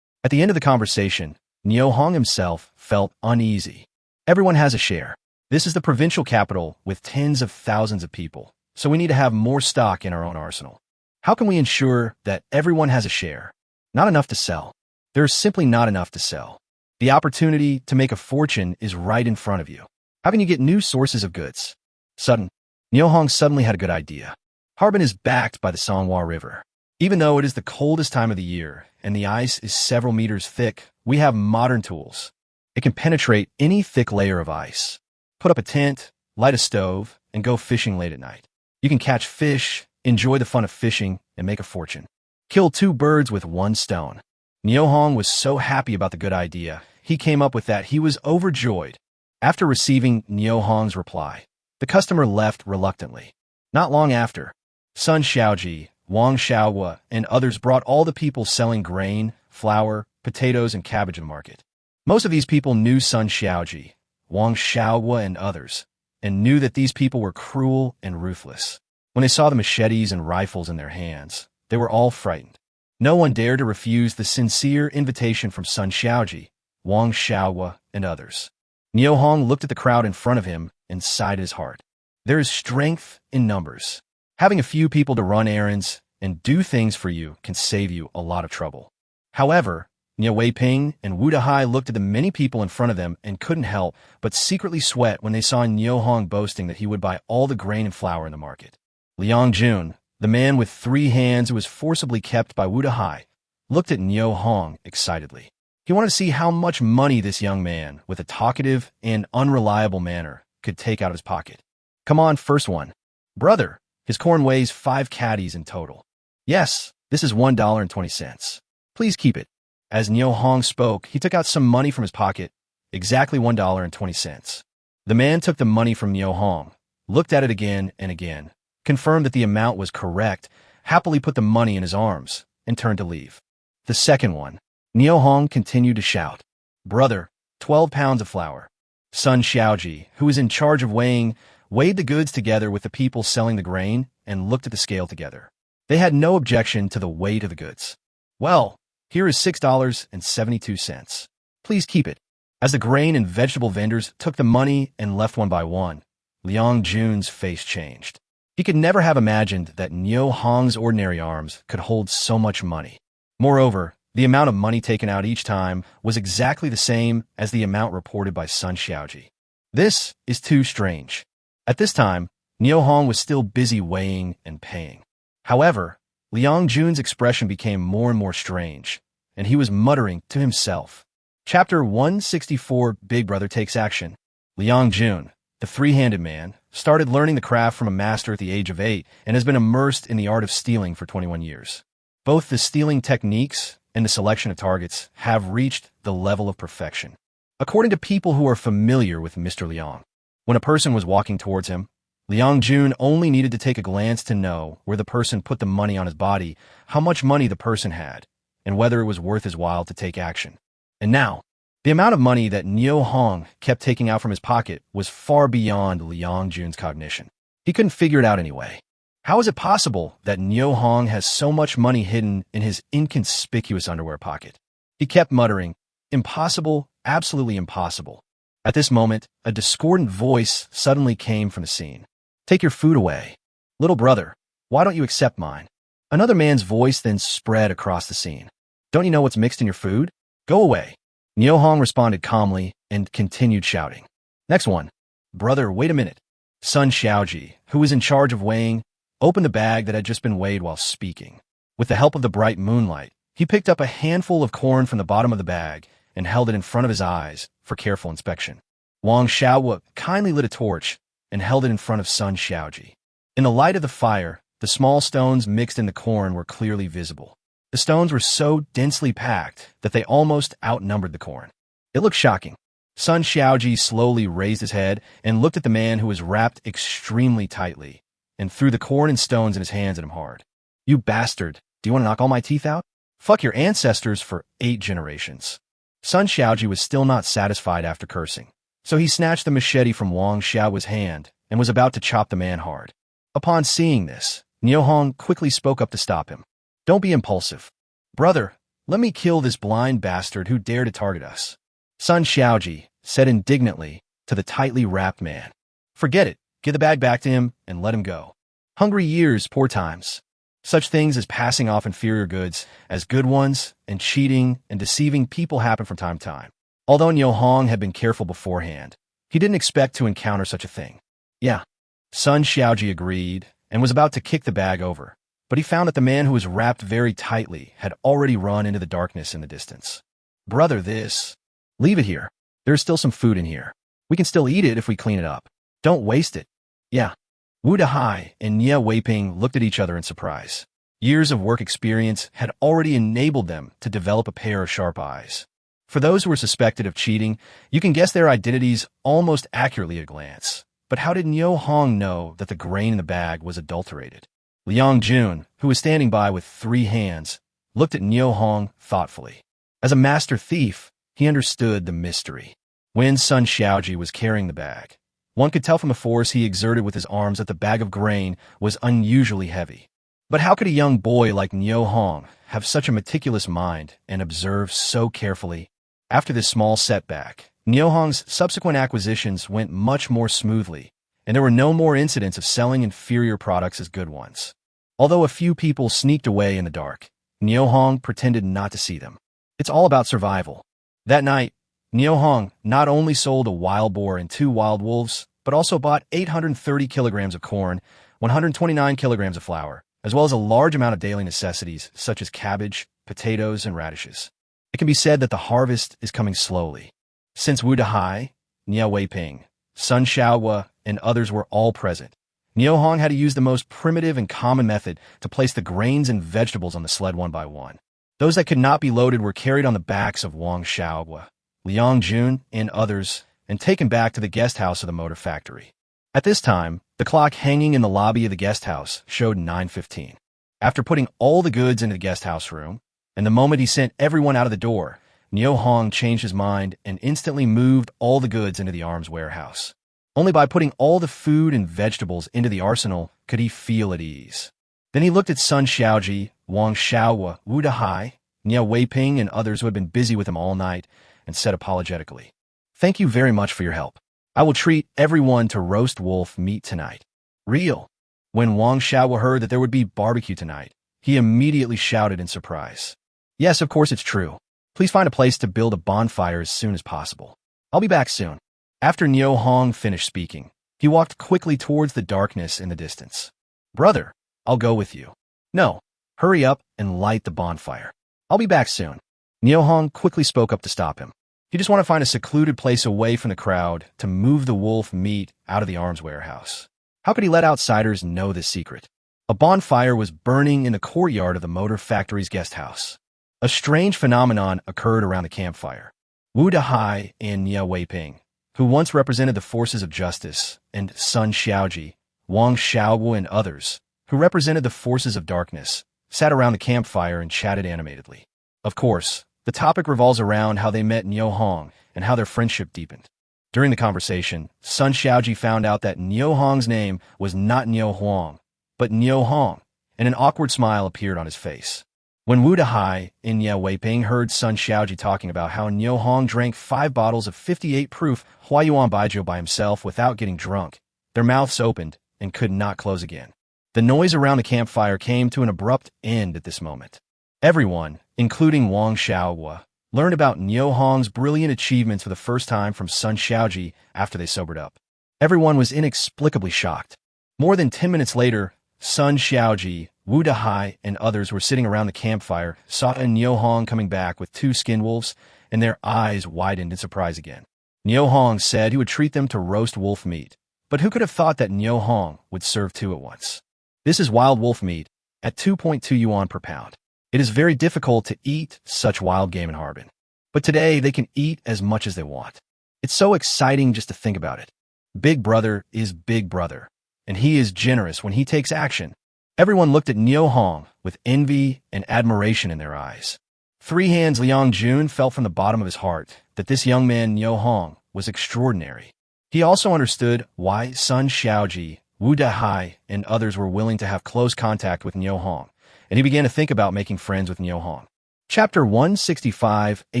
At the end of the conversation, Niohong himself felt uneasy. Everyone has a share. This is the provincial capital with tens of thousands of people, so we need to have more stock in our own arsenal. How can we ensure that everyone has a share? Not enough to sell. There is simply not enough to sell. The opportunity to make a fortune is right in front of you. How can you get new sources of goods? Niohong suddenly had a good idea. Harbin is backed by the manhwa River. Even though it is the coldest time of the year and the ice is several meters thick, we have modern tools. It can penetrate any thick layer of ice. Put up a tent, light a stove, and go fishing late at night. You can catch fish, enjoy the fun of fishing, and make a fortune. Kill 2 birds with 1 stone. Niohong was so happy about the good idea he came up with that he was overjoyed. After receiving Niohong's reply, the customer left reluctantly. Not long after, Sun Xiaoji, Wang Xiaohua, and others brought all the people selling grain, flour, potatoes, and cabbage to the market. Most of these people knew Sun Xiaoji, Wang Xiaohua, and others, and knew that these people were cruel and ruthless. When they saw the machetes and rifles in their hands, they were all frightened. No one dared to refuse the sincere invitation from Sun Xiaoji, Wang Xiaohua, and others. Niohong looked at the crowd in front of him and sighed his heart. There is strength in numbers. Having a few people to run errands and do things for you can save you a lot of trouble. However, Nie Weiping and Wu Dahai looked at the many people in front of them and couldn't help but secretly sweat when they saw Niohong boasting that he would buy all the grain and flour in the market. Liang Jun, the man with 3 hands who was forcibly kept by Wu Dahai, looked at Niohong excitedly. He wanted to see how much money this young man, with a talkative and unreliable manner, could take out of his pocket. Come on, first one. Brother, his corn weighs 5 caddies in total. Yes, this is $1.20. Please keep it. As Niohong spoke, he took out some money from his pocket, exactly $1.20. The man took the money from Niohong, looked at it again and again, confirmed that the amount was correct, happily put the money in his arms, and turned to leave. The second one. Niohong continued to shout, Brother, 12 pounds of flour. Sun Xiaoji, who was in charge of weighing, weighed the goods together with the people selling the grain and looked at the scale together. They had no objection to the weight of the goods. Well, here is $6.72. Please keep it. As the grain and vegetable vendors took the money and left one by one, Liang Jun's face changed. He could never have imagined that Niohong's ordinary arms could hold so much money. Moreover, the amount of money taken out each time was exactly the same as the amount reported by Sun Xiaoji. This is too strange. At this time, Niohong was still busy weighing and paying. However, Liang Jun's expression became more and more strange, and he was muttering to himself. Chapter 164, Big Brother Takes Action. Liang Jun, the 3-handed man, started learning the craft from a master at the age of 8 and has been immersed in the art of stealing for 21 years. Both the stealing techniques and the selection of targets have reached the level of perfection. According to people who are familiar with Mr. Liang, when a person was walking towards him, Liang Jun only needed to take a glance to know where the person put the money on his body, how much money the person had, and whether it was worth his while to take action. And now, the amount of money that Niohong kept taking out from his pocket was far beyond Liang Jun's cognition. He couldn't figure it out anyway. How is it possible that Niohong has so much money hidden in his inconspicuous underwear pocket? He kept muttering, Impossible, absolutely impossible. At this moment, a discordant voice suddenly came from the scene. Take your food away. Little brother, why don't you accept mine? Another man's voice then spread across the scene. Don't you know what's mixed in your food? Go away. Niohong responded calmly and continued shouting. Next one. Brother, wait a minute. Sun Xiaoji, who was in charge of weighing, opened the bag that had just been weighed while speaking. With the help of the bright moonlight, he picked up a handful of corn from the bottom of the bag and held it in front of his eyes for careful inspection. Wang Xiaohua kindly lit a torch and held it in front of Sun Xiaoji. In the light of the fire, the small stones mixed in the corn were clearly visible. The stones were so densely packed that they almost outnumbered the corn. It looked shocking. Sun Xiaoji slowly raised his head and looked at the man who was wrapped extremely tightly and threw the corn and stones in his hands at him hard. You bastard, do you want to knock all my teeth out? Fuck your ancestors for 8 generations. Sun Xiaoji was still not satisfied after cursing, so he snatched the machete from Wang Xiao's hand and was about to chop the man hard. Upon seeing this, Niu Hong quickly spoke up to stop him. "Don't be impulsive. Brother, let me kill this blind bastard who dared to target us," Sun Xiaoji said indignantly to the tightly wrapped man. "Forget it. Give the bag back to him and let him go. Hungry years, poor times. Such things as passing off inferior goods as good ones and cheating and deceiving people happen from time to time." Although Niu Hong had been careful beforehand, he didn't expect to encounter such a thing. "Yeah." Sun Xiaoji agreed and was about to kick the bag over, but he found that the man who was wrapped very tightly had already run into the darkness in the distance. "Brother, this. Leave it here. There's still some food in here. We can still eat it if we clean it up. Don't waste it." "Yeah." Wu Dahai and Nie Weiping looked at each other in surprise. Years of work experience had already enabled them to develop a pair of sharp eyes. For those who were suspected of cheating, you can guess their identities almost accurately at a glance. But how did Niu Hong know that the grain in the bag was adulterated? Liang Jun, who was standing by with 3 hands, looked at Niu Hong thoughtfully. As a master thief, he understood the mystery. When Sun Xiaoji was carrying the bag, one could tell from the force he exerted with his arms that the bag of grain was unusually heavy. But how could a young boy like Niu Hong have such a meticulous mind and observe so carefully? After this small setback, Niu Hong's subsequent acquisitions went much more smoothly, and there were no more incidents of selling inferior products as good ones. Although a few people sneaked away in the dark, Niu Hong pretended not to see them. It's all about survival. That night, Niu Hong not only sold a wild boar and 2 wild wolves, but also bought 830 kilograms of corn, 129 kilograms of flour, as well as a large amount of daily necessities such as cabbage, potatoes, and radishes. It can be said that the harvest is coming slowly. Since Wu Dahai, Nie Weiping, Sun Xiaohua, and others were all present, Niu Hong had to use the most primitive and common method to place the grains and vegetables on the sled one by one. Those that could not be loaded were carried on the backs of Wang Xiaohua, Liang Jun, and others, and taken back to the guest house of the motor factory. At this time, the clock hanging in the lobby of the guest house showed 9:15. After putting all the goods into the guest house room, and the moment he sent everyone out of the door, Niu Hong changed his mind and instantly moved all the goods into the arms warehouse. Only by putting all the food and vegetables into the arsenal could he feel at ease. Then he looked at Sun Xiaoji, Wang Xiaohua, Wu Dahai, Nie Weiping, and others who had been busy with him all night, and said apologetically, "Thank you very much for your help. I will treat everyone to roast wolf meat tonight." Real. When Wang Xiaohua heard that there would be barbecue tonight, he immediately shouted in surprise. "Yes, of course it's true. Please find a place to build a bonfire as soon as possible. I'll be back soon." After Niu Hong finished speaking, he walked quickly towards the darkness in the distance. "Brother, I'll go with you." "No, hurry up and light the bonfire. I'll be back soon." Niu Hong quickly spoke up to stop him. He just wanted to find a secluded place away from the crowd to move the wolf meat out of the arms warehouse. How could he let outsiders know this secret? A bonfire was burning in the courtyard of the motor factory's guest house. A strange phenomenon occurred around the campfire. Wu Dahai and Nie Weiping, who once represented the forces of justice, and Sun Xiaoji, Wang Xiaohua, and others, who represented the forces of darkness, sat around the campfire and chatted animatedly. Of course, the topic revolves around how they met Niu Hong and how their friendship deepened. During the conversation, Sun Xiaoji found out that Niu Hong's name was not Niu Huang, but Niu Hong, and an awkward smile appeared on his face. When Wu Dahai and Nie Weiping heard Sun Xiaoji talking about how Niu Hong drank 5 bottles of 58 proof Huayuan Baijiu by himself without getting drunk, their mouths opened and could not close again. The noise around the campfire came to an abrupt end at this moment. Everyone, including Wang Xiaohua, learned about Niu Hong's brilliant achievements for the first time from Sun Xiaoji after they sobered up. Everyone was inexplicably shocked. More than 10 minutes later, Sun Xiaoji, Wu Dahai, and others were sitting around the campfire, saw Niu Hong coming back with 2 skin wolves, and their eyes widened in surprise again. Niu Hong said he would treat them to roast wolf meat, but who could have thought that Niu Hong would serve 2 at once? This is wild wolf meat, at 2.2 yuan per pound. It is very difficult to eat such wild game in Harbin. But today, they can eat as much as they want. It's so exciting just to think about it. Big Brother is Big Brother, and he is generous when he takes action. Everyone looked at Niu Hong with envy and admiration in their eyes. Three Hands Liang Jun felt from the bottom of his heart that this young man Niu Hong was extraordinary. He also understood why Sun Xiaoji, Wu Dahai, and others were willing to have close contact with Niu Hong, and he began to think about making friends with Niu Hong. Chapter 165, A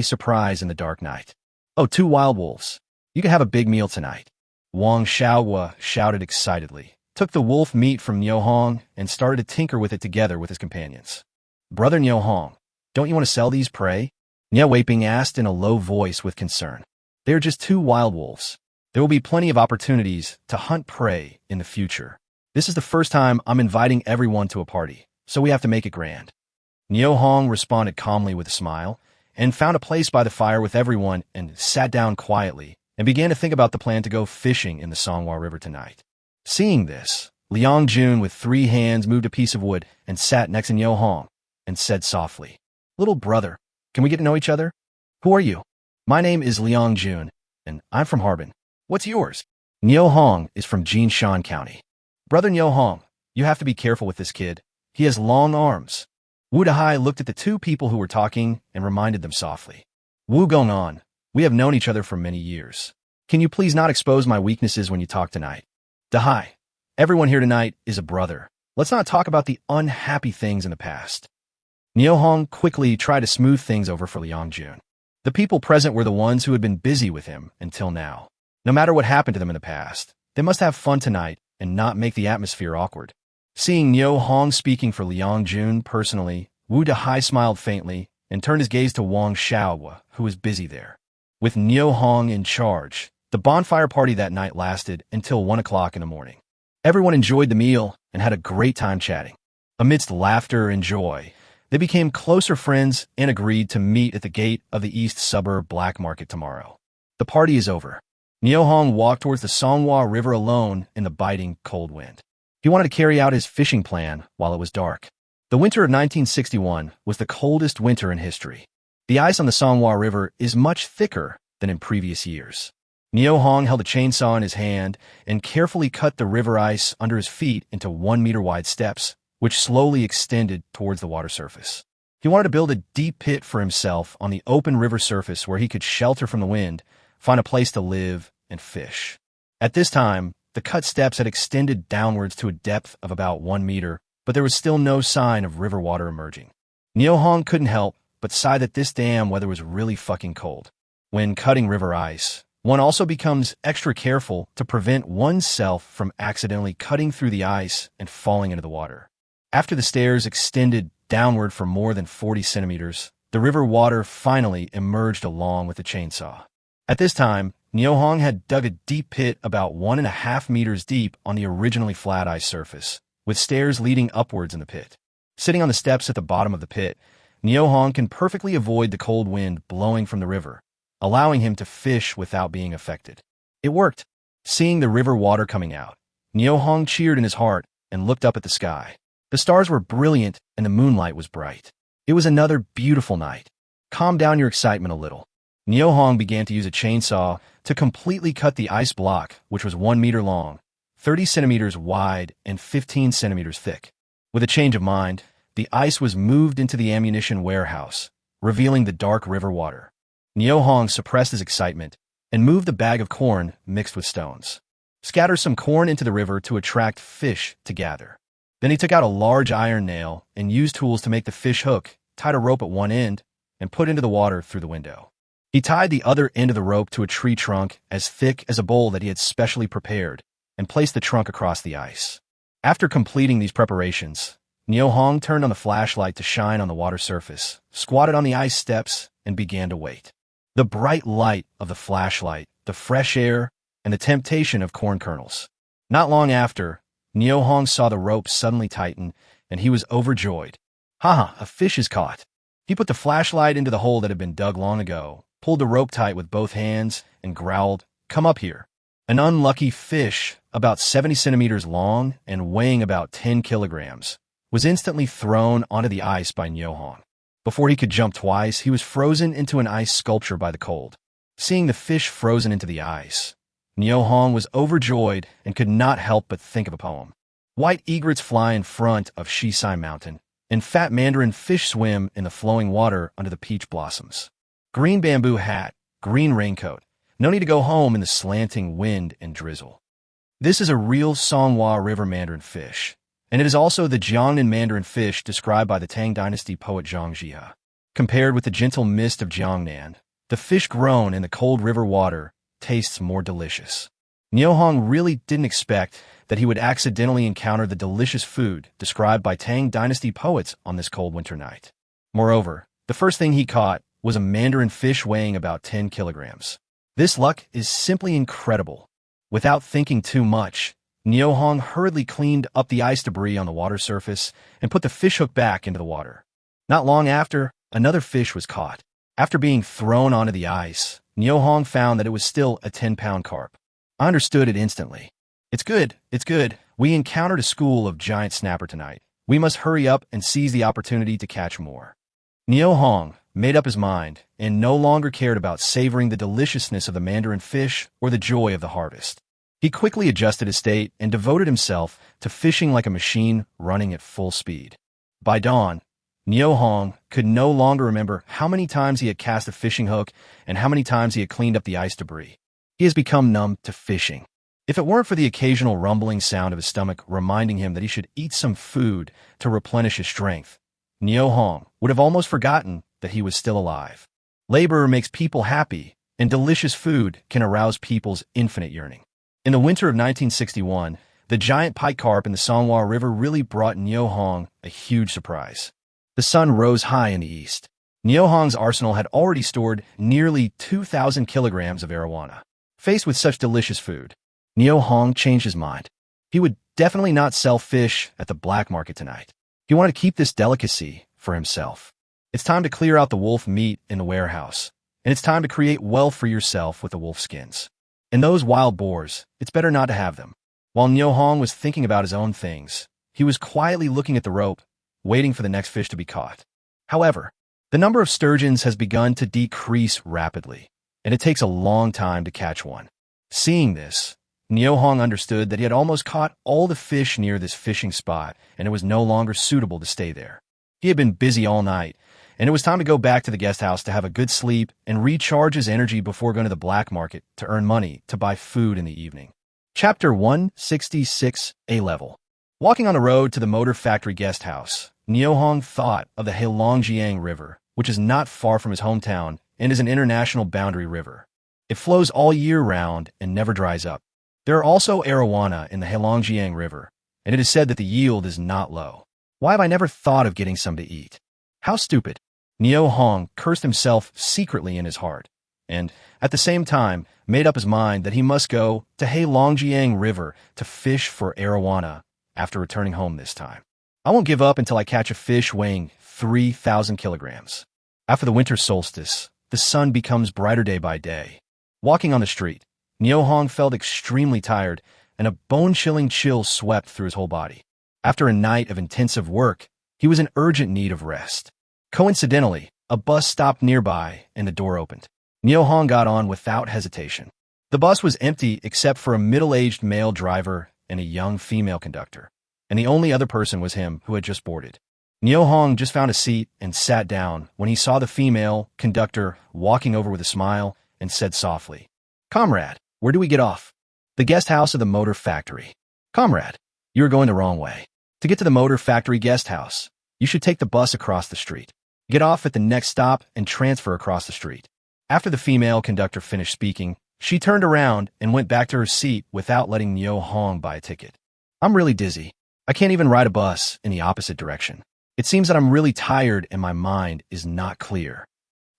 Surprise in the Dark Night. Oh, two wild wolves. You can have a big meal tonight. Wang Xiaohua shouted excitedly, took the wolf meat from Niu Hong, and started to tinker with it together with his companions. Brother Niu Hong, don't you want to sell these prey? Niu Weiping asked in a low voice with concern. They are just two wild wolves. There will be plenty of opportunities to hunt prey in the future. This is the first time I'm inviting everyone to a party, so we have to make it grand. Niu Hong responded calmly with a smile, and found a place by the fire with everyone and sat down quietly and began to think about the plan to go fishing in the Songhua River tonight. Seeing this, Liang Jun with 3 hands moved a piece of wood and sat next to Niu Hong and said softly, "Little brother, can we get to know each other? Who are you?" "My name is Liang Jun, and I'm from Harbin. What's yours?" "Niu Hong is from Jinshan County." "Brother Niu Hong, you have to be careful with this kid. He has long arms." Wu Dahai looked at the two people who were talking and reminded them softly. "Wu Gong'an, we have known each other for many years. Can you please not expose my weaknesses when you talk tonight? Dahai, everyone here tonight is a brother. Let's not talk about the unhappy things in the past." Niu Hong quickly tried to smooth things over for Liang Jun. The people present were the ones who had been busy with him until now. No matter what happened to them in the past, they must have fun tonight and not make the atmosphere awkward. Seeing Niu Hong speaking for Liang Jun personally, Wu Dahai smiled faintly and turned his gaze to Wang Xiaohua, who was busy there. With Niu Hong in charge, the bonfire party that night lasted until 1 o'clock in the morning. Everyone enjoyed the meal and had a great time chatting. Amidst laughter and joy, they became closer friends and agreed to meet at the gate of the east suburb black market tomorrow. The party is over. Niu Hong walked towards the Songhua River alone in the biting cold wind. He wanted to carry out his fishing plan while it was dark. The winter of 1961 was the coldest winter in history. The ice on the Songhua River is much thicker than in previous years. Niu Hong held a chainsaw in his hand and carefully cut the river ice under his feet into 1-meter-wide steps, which slowly extended towards the water surface. He wanted to build a deep pit for himself on the open river surface where he could shelter from the wind, find a place to live, and fish. At this time, the cut steps had extended downwards to a depth of about 1 meter, but there was still no sign of river water emerging. Niu Hong couldn't help but sigh that this damn weather was really fucking cold. When cutting river ice, one also becomes extra careful to prevent oneself from accidentally cutting through the ice and falling into the water. After the stairs extended downward for more than 40 centimeters, the river water finally emerged along with the chainsaw. At this time, Niu Hong had dug a deep pit about 1.5 meters deep on the originally flat ice surface, with stairs leading upwards in the pit. Sitting on the steps at the bottom of the pit, Niu Hong can perfectly avoid the cold wind blowing from the river, allowing him to fish without being affected. It worked. Seeing the river water coming out, Niu Hong cheered in his heart and looked up at the sky. The stars were brilliant and the moonlight was bright. It was another beautiful night. Calm down your excitement a little. Niu Hong began to use a chainsaw to completely cut the ice block, which was 1 meter long, 30 centimeters wide, and 15 centimeters thick. With a change of mind, the ice was moved into the ammunition warehouse, revealing the dark river water. Niu Hong suppressed his excitement and moved the bag of corn mixed with stones. Scatter some corn into the river to attract fish to gather. Then he took out a large iron nail and used tools to make the fish hook, tied a rope at one end, and put into the water through the window. He tied the other end of the rope to a tree trunk as thick as a bowl that he had specially prepared and placed the trunk across the ice. After completing these preparations, Niu Hong turned on the flashlight to shine on the water surface, squatted on the ice steps, and began to wait. The bright light of the flashlight, the fresh air, and the temptation of corn kernels. Not long after, Niu Hong saw the rope suddenly tighten, and he was overjoyed. Haha, a fish is caught. He put the flashlight into the hole that had been dug long ago, pulled the rope tight with both hands, and growled, "Come up here." An unlucky fish, about 70 centimeters long and weighing about 10 kilograms, was instantly thrown onto the ice by Niu Hong. Before he could jump twice, he was frozen into an ice sculpture by the cold. Seeing the fish frozen into the ice, Niu Hong was overjoyed and could not help but think of a poem. White egrets fly in front of Shisai Mountain, and fat mandarin fish swim in the flowing water under the peach blossoms. Green bamboo hat, green raincoat. No need to go home in the slanting wind and drizzle. This is a real Songhua River mandarin fish, and it is also the Jiangnan mandarin fish described by the Tang Dynasty poet Zhang Jia. Compared with the gentle mist of Jiangnan, the fish grown in the cold river water tastes more delicious. Niu Hong really didn't expect that he would accidentally encounter the delicious food described by Tang Dynasty poets on this cold winter night. Moreover, the first thing he caught was a mandarin fish weighing about 10 kilograms. This luck is simply incredible. Without thinking too much, Niu Hong hurriedly cleaned up the ice debris on the water surface and put the fishhook back into the water. Not long after, another fish was caught. After being thrown onto the ice, Niu Hong found that it was still a 10-pound carp. I understood it instantly. It's good. We encountered a school of giant snapper tonight. We must hurry up and seize the opportunity to catch more. Niu Hong made up his mind and no longer cared about savoring the deliciousness of the mandarin fish or the joy of the harvest. He quickly adjusted his state and devoted himself to fishing like a machine running at full speed. By dawn, Niu Hong could no longer remember how many times he had cast a fishing hook and how many times he had cleaned up the ice debris. He has become numb to fishing. If it weren't for the occasional rumbling sound of his stomach reminding him that he should eat some food to replenish his strength, Niu Hong would have almost forgotten that he was still alive. Labor makes people happy, and delicious food can arouse people's infinite yearning. In the winter of 1961, the giant pike carp in the Songhua River really brought Niu Hong a huge surprise. The sun rose high in the east. Niu Hong's arsenal had already stored nearly 2,000 kilograms of arowana. Faced with such delicious food, Niu Hong changed his mind. He would definitely not sell fish at the black market tonight. He wanted to keep this delicacy for himself. It's time to clear out the wolf meat in the warehouse, and it's time to create wealth for yourself with the wolf skins. And those wild boars, it's better not to have them. While Niu Hong was thinking about his own things, he was quietly looking at the rope, waiting for the next fish to be caught. However, the number of sturgeons has begun to decrease rapidly, and it takes a long time to catch one. Seeing this, Niu Hong understood that he had almost caught all the fish near this fishing spot, and it was no longer suitable to stay there. He had been busy all night, and it was time to go back to the guest house to have a good sleep and recharge his energy before going to the black market to earn money to buy food in the evening. Chapter 166, A-Level. Walking on the road to the motor factory guest house, Niu Hong thought of the Heilongjiang River, which is not far from his hometown and is an international boundary river. It flows all year round and never dries up. There are also arowana in the Heilongjiang River, and it is said that the yield is not low. Why have I never thought of getting some to eat? How stupid. Niu Hong cursed himself secretly in his heart, and, at the same time, made up his mind that he must go to Heilongjiang River to fish for arowana after returning home this time. I won't give up until I catch a fish weighing 3,000 kilograms. After the winter solstice, the sun becomes brighter day by day. Walking on the street, Niu Hong felt extremely tired, and a bone-chilling chill swept through his whole body. After a night of intensive work, he was in urgent need of rest. Coincidentally, a bus stopped nearby and the door opened. Niu Hong got on without hesitation. The bus was empty except for a middle-aged male driver and a young female conductor, and the only other person was him who had just boarded. Niu Hong just found a seat and sat down when he saw the female conductor walking over with a smile and said softly, "Comrade, where do we get off?" "The guest house of the motor factory." "Comrade, you are going the wrong way. To get to the motor factory guest house, you should take the bus across the street. Get off at the next stop and transfer across the street." After the female conductor finished speaking, she turned around and went back to her seat without letting Niu Hong buy a ticket. "I'm really dizzy. I can't even ride a bus in the opposite direction. It seems that I'm really tired and my mind is not clear."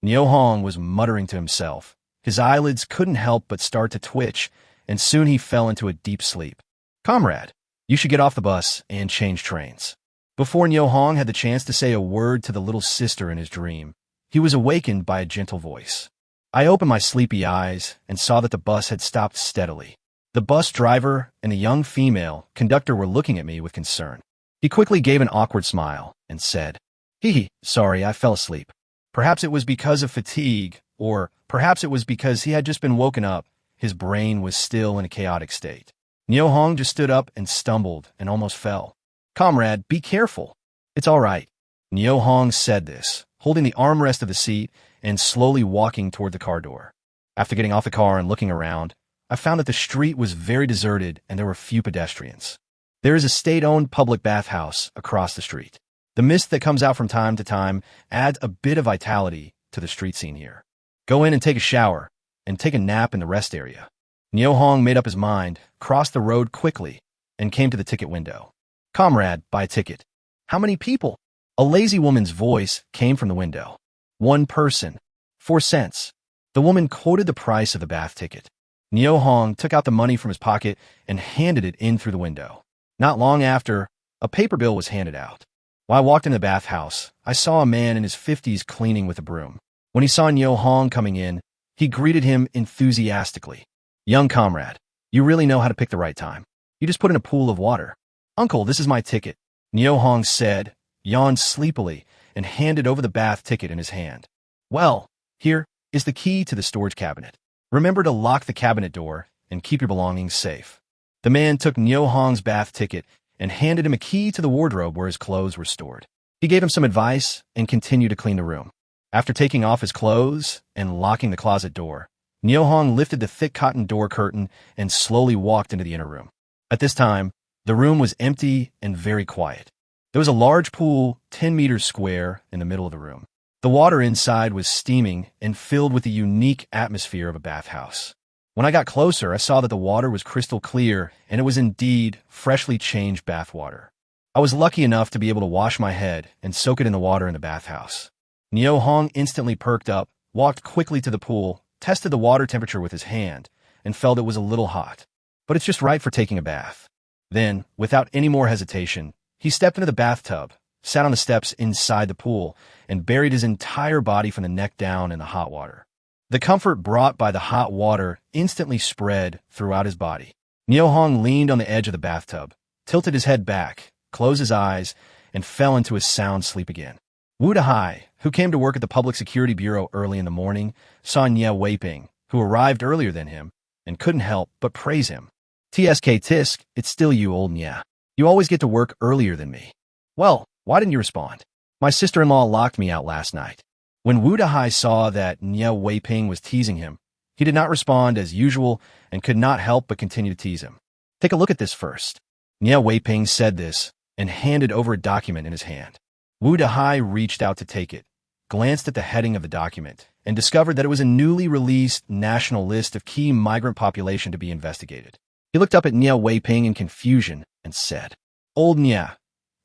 Niu Hong was muttering to himself. His eyelids couldn't help but start to twitch, and soon he fell into a deep sleep. "Comrade, you should get off the bus and change trains." Before Niu Hong had the chance to say a word to the little sister in his dream, he was awakened by a gentle voice. I opened my sleepy eyes and saw that the bus had stopped steadily. The bus driver and the young female conductor were looking at me with concern. He quickly gave an awkward smile and said, "Hee, sorry, I fell asleep." Perhaps it was because of fatigue, or perhaps it was because he had just been woken up. His brain was still in a chaotic state. Niu Hong just stood up and stumbled and almost fell. "Comrade, be careful." "It's all right. Nio Hong said this, holding the armrest of the seat and slowly walking toward the car door. After getting off the car and looking around, I found that the street was very deserted and there were few pedestrians. There is a state-owned public bathhouse across the street. The mist that comes out from time to time adds a bit of vitality to the street scene here. Go in and take a shower, and take a nap in the rest area. Nio Hong made up his mind, crossed the road quickly, and came to the ticket window. Comrade, buy a ticket. How many people? A lazy woman's voice came from the window. 1 person. 4 cents. The woman quoted the price of the bath ticket. Nio Hong took out the money from his pocket and handed it in through the window. Not long after, a paper bill was handed out. While I walked in the bathhouse, I saw a man in his 50s cleaning with a broom. When he saw Nio Hong coming in, he greeted him enthusiastically. Young comrade, you really know how to pick the right time. You just put in a pool of water. Uncle, this is my ticket, Nio Hong said, yawned sleepily, and handed over the bath ticket in his hand. Well, here is the key to the storage cabinet. Remember to lock the cabinet door and keep your belongings safe. The man took Nio Hong's bath ticket and handed him a key to the wardrobe where his clothes were stored. He gave him some advice and continued to clean the room. After taking off his clothes and locking the closet door, Nio Hong lifted the thick cotton door curtain and slowly walked into the inner room. At this time, the room was empty and very quiet. There was a large pool, 10 meters square, in the middle of the room. The water inside was steaming and filled with the unique atmosphere of a bathhouse. When I got closer, I saw that the water was crystal clear, and it was indeed freshly changed bath water. I was lucky enough to be able to wash my head and soak it in the water in the bathhouse. Nio Hong instantly perked up, walked quickly to the pool, tested the water temperature with his hand, and felt it was a little hot. But it's just right for taking a bath. Then, without any more hesitation, he stepped into the bathtub, sat on the steps inside the pool, and buried his entire body from the neck down in the hot water. The comfort brought by the hot water instantly spread throughout his body. Nio Hong leaned on the edge of the bathtub, tilted his head back, closed his eyes, and fell into a sound sleep again. Wu Dahai, who came to work at the Public Security Bureau early in the morning, saw Nye Weiping, who arrived earlier than him, and couldn't help but praise him. "TSK Tisk, it's still you, old Nye. You always get to work earlier than me." "Well, why didn't you respond?" "My sister-in-law locked me out last night." When Wu Dahai saw that Nye Weiping was teasing him, he did not respond as usual and could not help but continue to tease him. "Take a look at this first." Nye Weiping said this and handed over a document in his hand. Wu Dahai reached out to take it, glanced at the heading of the document, and discovered that it was a newly released national list of key migrant population to be investigated. He looked up at Nye Weiping in confusion and said, "Old Nye,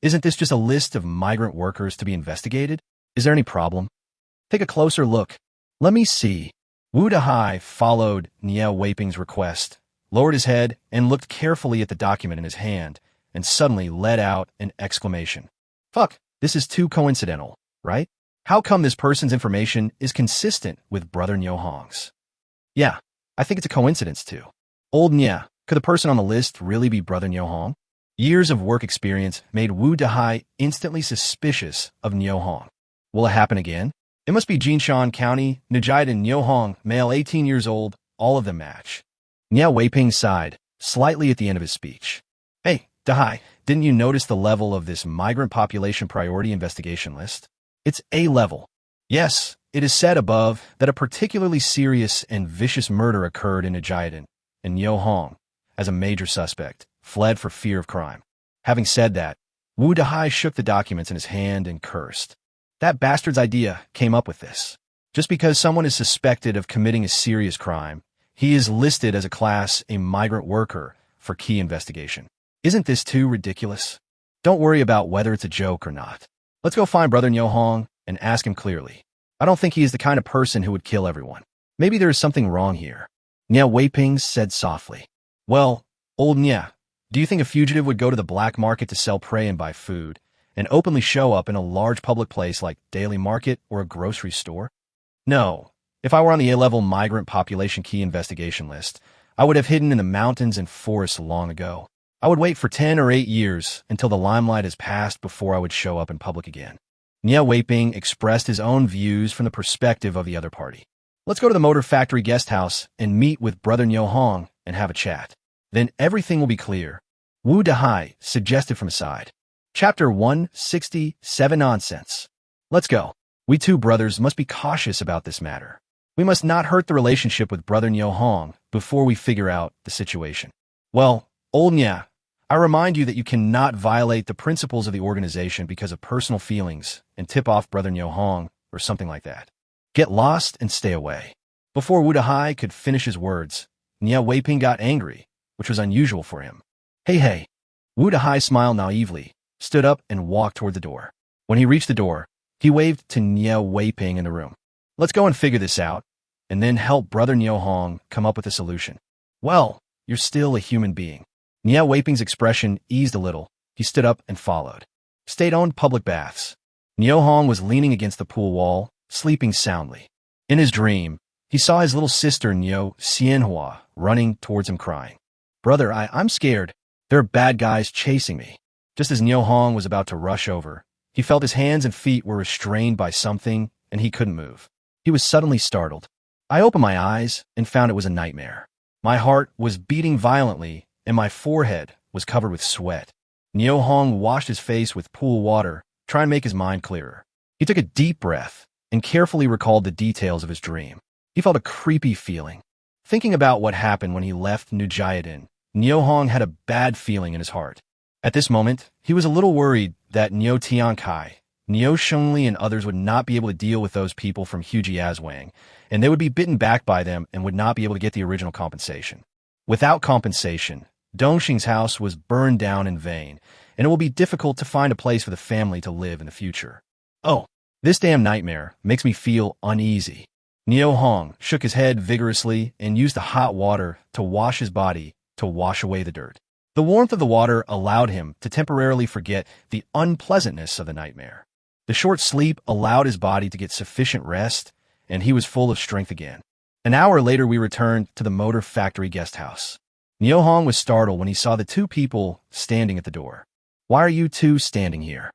isn't this just a list of migrant workers to be investigated? Is there any problem? Take a closer look. Let me see." Wu Dahai followed Nye Weiping's request, lowered his head, and looked carefully at the document in his hand, and suddenly let out an exclamation. "Fuck, this is too coincidental, right? How come this person's information is consistent with Brother Nio Hong's?" "Yeah, I think it's a coincidence too. Old Nye, could the person on the list really be Brother Nio Hong?" Years of work experience made Wu Dahai instantly suspicious of Nio Hong. Will it happen again? It must be Jinshan County, Nijidan Nio Hong, male 18 years old, all of them match. Nye Weiping sighed, slightly at the end of his speech. "Hey, Dahai, didn't you notice the level of this migrant population priority investigation list? It's A level. Yes, it is said above that a particularly serious and vicious murder occurred in Nijidan, and Nio Hong, as a major suspect, fled for fear of crime." Having said that, Wu Dahai shook the documents in his hand and cursed. That bastard's idea came up with this. Just because someone is suspected of committing a serious crime, he is listed as a class A migrant worker for key investigation. Isn't this too ridiculous? Don't worry about whether it's a joke or not. Let's go find Brother Nio Hong and ask him clearly. I don't think he is the kind of person who would kill everyone. Maybe there is something wrong here. Nye Weiping said softly. "Well, old Nye, do you think a fugitive would go to the black market to sell prey and buy food, and openly show up in a large public place like daily market or a grocery store? No. If I were on the A-level migrant population key investigation list, I would have hidden in the mountains and forests long ago. I would wait for 10 or 8 years until the limelight has passed before I would show up in public again." Nye Weiping expressed his own views from the perspective of the other party. "Let's go to the Motor Factory guest house and meet with Brother Nio Hong and have a chat. Then everything will be clear," Wu Dahai suggested from his side. Chapter 167 Nonsense. Let's go. We two brothers must be cautious about this matter. We must not hurt the relationship with Brother Nyo Hong before we figure out the situation. Well, old Nya, I remind you that you cannot violate the principles of the organization because of personal feelings and tip off Brother Nyo Hong or something like that. Get lost and stay away. Before Wu Dahai could finish his words, Nya Weiping got angry, which was unusual for him. Hey. Wu Dahai smiled naively, stood up and walked toward the door. When he reached the door, he waved to Nya Weiping in the room. Let's go and figure this out, and then help Brother Nyo Hong come up with a solution. Well, you're still a human being. Nya Weiping's expression eased a little. He stood up and followed. State-owned public baths. Nyo Hong was leaning against the pool wall, sleeping soundly. In his dream, he saw his little sister Nyo Xianhua running towards him crying. Brother, I'm scared. There are bad guys chasing me. Just as Nyo Hong was about to rush over, he felt his hands and feet were restrained by something and he couldn't move. He was suddenly startled. I opened my eyes and found it was a nightmare. My heart was beating violently and my forehead was covered with sweat. Nyo Hong washed his face with pool water, trying to make his mind clearer. He took a deep breath and carefully recalled the details of his dream. He felt a creepy feeling. Thinking about what happened when he left Nujayadin, Nyo Hong had a bad feeling in his heart. At this moment, he was a little worried that Nyo Tiankai, Nyo Shengli and others would not be able to deal with those people from Hujiazwang, and they would be bitten back by them and would not be able to get the original compensation. Without compensation, Dongxing's house was burned down in vain, and it will be difficult to find a place for the family to live in the future. Oh, this damn nightmare makes me feel uneasy. Nyo Hong shook his head vigorously and used the hot water to wash his body to wash away the dirt. The warmth of the water allowed him to temporarily forget the unpleasantness of the nightmare. The short sleep allowed his body to get sufficient rest, and he was full of strength again. An hour later, we returned to the motor factory guest house. Nyo Hong was startled when he saw the two people standing at the door. Why are you two standing here?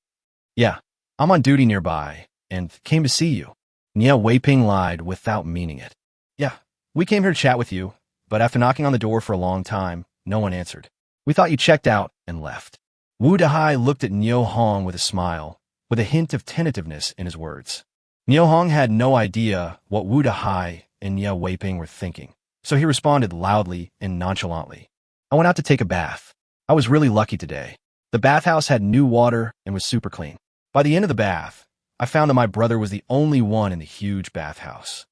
Yeah, I'm on duty nearby, and came to see you. Nya Weiping lied without meaning it. Yeah, we came here to chat with you, but after knocking on the door for a long time, no one answered. We thought you checked out and left. Wu Dahai looked at Nyo Hong with a smile, with a hint of tentativeness in his words. Nyo Hong had no idea what Wu Dahai and Nya Weiping were thinking, so he responded loudly and nonchalantly. I went out to take a bath. I was really lucky today. The bathhouse had new water and was super clean. By the end of the bath, I found that my brother was the only one in the huge bathhouse.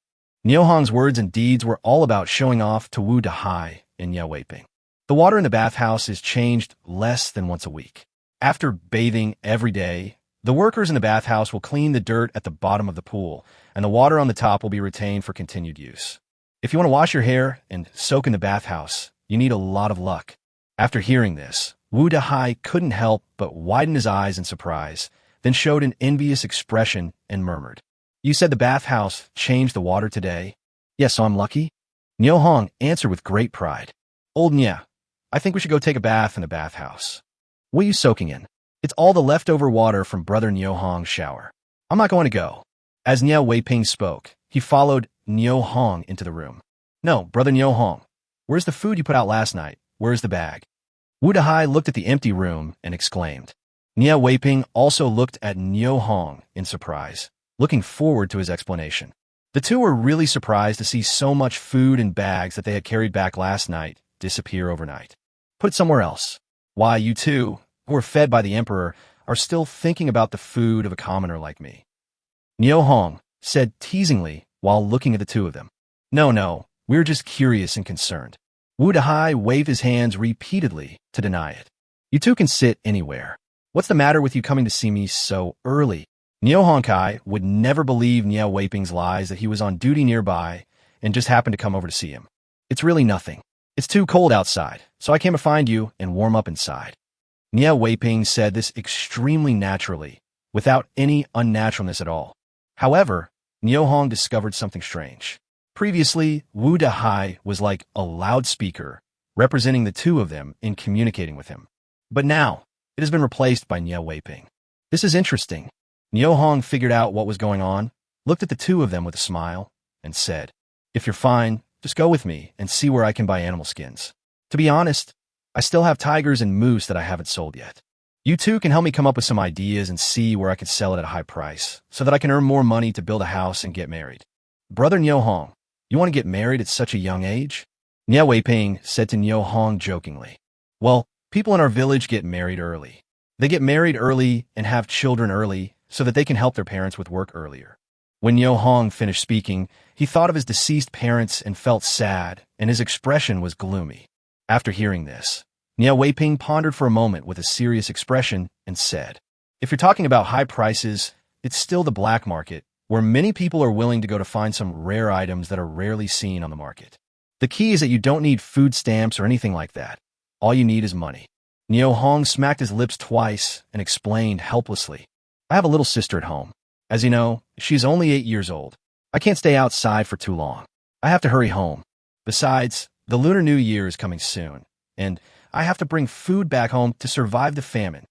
Nyo Hong's words and deeds were all about showing off to Wu Dahai and Nya Weiping. The water in the bathhouse is changed less than once a week. After bathing every day, the workers in the bathhouse will clean the dirt at the bottom of the pool, and the water on the top will be retained for continued use. If you want to wash your hair and soak in the bathhouse, you need a lot of luck. After hearing this, Wu Dahai couldn't help but widen his eyes in surprise, then showed an envious expression and murmured, You said the bathhouse changed the water today? Yes, so I'm lucky? Nyo Hong answered with great pride. Old Nya, I think we should go take a bath in the bathhouse. What are you soaking in? It's all the leftover water from Brother Nyo Hong's shower. I'm not going to go. As Nya Weiping spoke, he followed Nyo Hong into the room. No, Brother Nyo Hong, where's the food you put out last night? Where's the bag? Wu Dahai looked at the empty room and exclaimed. Nya Weiping also looked at Nyo Hong in surprise, looking forward to his explanation. The two were really surprised to see so much food and bags that they had carried back last night disappear overnight. Put it somewhere else. Why, you two, who are fed by the emperor, are still thinking about the food of a commoner like me. Nyo Hong said teasingly while looking at the two of them. No, we're just curious and concerned. Wu Dahai waved his hands repeatedly to deny it. You two can sit anywhere. What's the matter with you coming to see me so early? Nyo Hong Kai would never believe Nya Weiping's lies that he was on duty nearby and just happened to come over to see him. It's really nothing. It's too cold outside, so I came to find you and warm up inside. Nya Weiping said this extremely naturally, without any unnaturalness at all. However, Nyo Hong discovered something strange. Previously, Wu Dahai was like a loudspeaker, representing the two of them in communicating with him. But now, it has been replaced by Nya Weiping. This is interesting. Nyo Hong figured out what was going on, looked at the two of them with a smile, and said, If you're fine, just go with me and see where I can buy animal skins. To be honest, I still have tigers and moose that I haven't sold yet. You two can help me come up with some ideas and see where I could sell it at a high price, so that I can earn more money to build a house and get married. Brother Nyo Hong, you want to get married at such a young age? Nia Weiping said to Nyo Hong jokingly. Well, people in our village get married early. They get married early and have children early so that they can help their parents with work earlier. When Nyo Hong finished speaking, he thought of his deceased parents and felt sad, and his expression was gloomy. After hearing this, Nia Weiping pondered for a moment with a serious expression and said, if you're talking about high prices, it's still the black market, where many people are willing to go to find some rare items that are rarely seen on the market. The key is that you don't need food stamps or anything like that. All you need is money. Nyo Hong smacked his lips twice and explained helplessly, I have a little sister at home. As you know, she's only 8 years old. I can't stay outside for too long. I have to hurry home. Besides, the Lunar New Year is coming soon, and I have to bring food back home to survive the famine.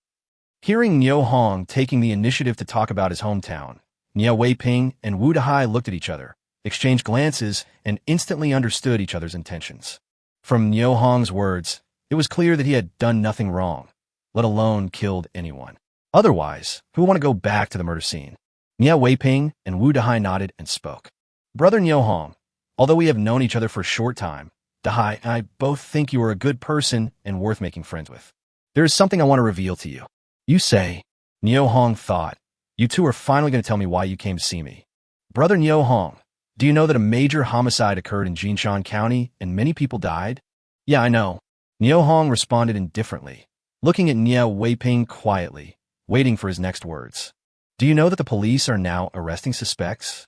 Hearing Nyo Hong taking the initiative to talk about his hometown, Nia Weiping and Wu Dahai looked at each other, exchanged glances, and instantly understood each other's intentions. From Nyo Hong's words, it was clear that he had done nothing wrong, let alone killed anyone. Otherwise, who would want to go back to the murder scene? Nia Weiping and Wu Dahai nodded and spoke. Brother Nyo Hong, although we have known each other for a short time, Dahai and I both think you are a good person and worth making friends with. There is something I want to reveal to you. You say, Nyo Hong thought, you two are finally going to tell me why you came to see me. Brother Nyo Hong, do you know that a major homicide occurred in Jinshan County and many people died? Yeah, I know. Nyo Hong responded indifferently, looking at Nia Weiping quietly, waiting for his next words. Do you know that the police are now arresting suspects?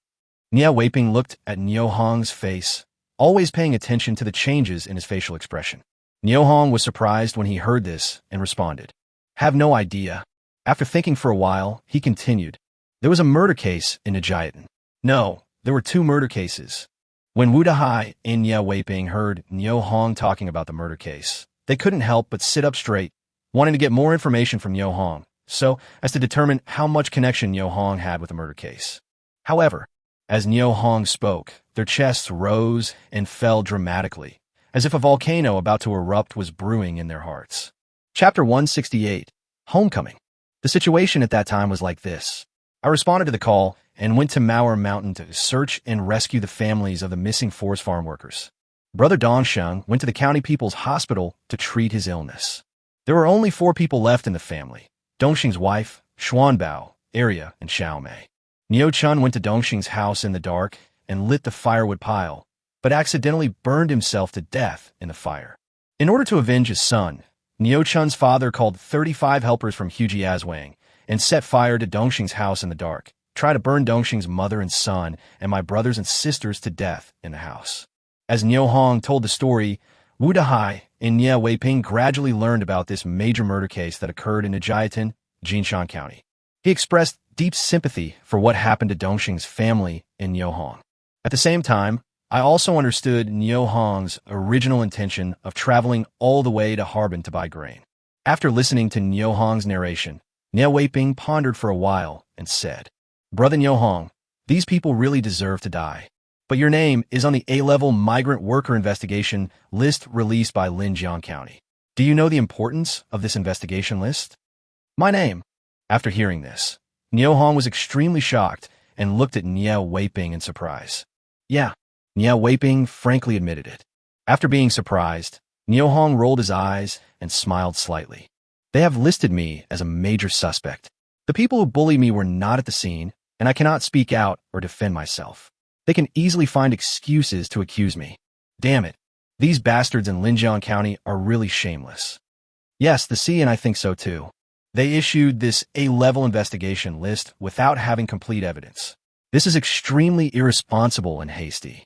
Nia Weiping looked at Nyo Hong's face, always paying attention to the changes in his facial expression. Nyo Hong was surprised when he heard this and responded, have no idea. After thinking for a while, he continued, there was a murder case in Najiatan. No, there were 2 murder cases. When Wu Dahai and Nia Weiping heard Nyo Hong talking about the murder case, they couldn't help but sit up straight, wanting to get more information from Nyo Hong, so as to determine how much connection Nyo Hong had with the murder case. However, as Nyo Hong spoke, their chests rose and fell dramatically, as if a volcano about to erupt was brewing in their hearts. Chapter 168, Homecoming. The situation at that time was like this. I responded to the call and went to Mauer Mountain to search and rescue the families of the missing forest farm workers. Brother Dongsheng went to the county people's hospital to treat his illness. There were only 4 people left in the family, Dongxing's wife, Xuanbao, Arya, and Xiaomei. Neo Chun went to Dongxing's house in the dark and lit the firewood pile, but accidentally burned himself to death in the fire. In order to avenge his son, Neo Chun's father called 35 helpers from Hujiazwang and set fire to Dongxing's house in the dark, tried to burn Dongxing's mother and son and my brothers and sisters to death in the house. As Nyo Hong told the story, Wu Dahai and Nia Weiping gradually learned about this major murder case that occurred in Najiatan, Jinshan County. He expressed deep sympathy for what happened to Dongxing's family and Nyo Hong. At the same time, I also understood Nyo Hong's original intention of traveling all the way to Harbin to buy grain. After listening to Nyo Hong's narration, Nia Weiping pondered for a while and said, Brother Nyo Hong, these people really deserve to die. But your name is on the A-level migrant worker investigation list released by Linjiang County. Do you know the importance of this investigation list? My name. After hearing this, Nyo Hong was extremely shocked and looked at Nia Weiping in surprise. Yeah, Nia Weiping frankly admitted it. After being surprised, Nyo Hong rolled his eyes and smiled slightly. They have listed me as a major suspect. The people who bullied me were not at the scene, and I cannot speak out or defend myself. They can easily find excuses to accuse me. Damn it, these bastards in Linjiang County are really shameless. Yes, the C and I think so too. They issued this A-level investigation list without having complete evidence. This is extremely irresponsible and hasty.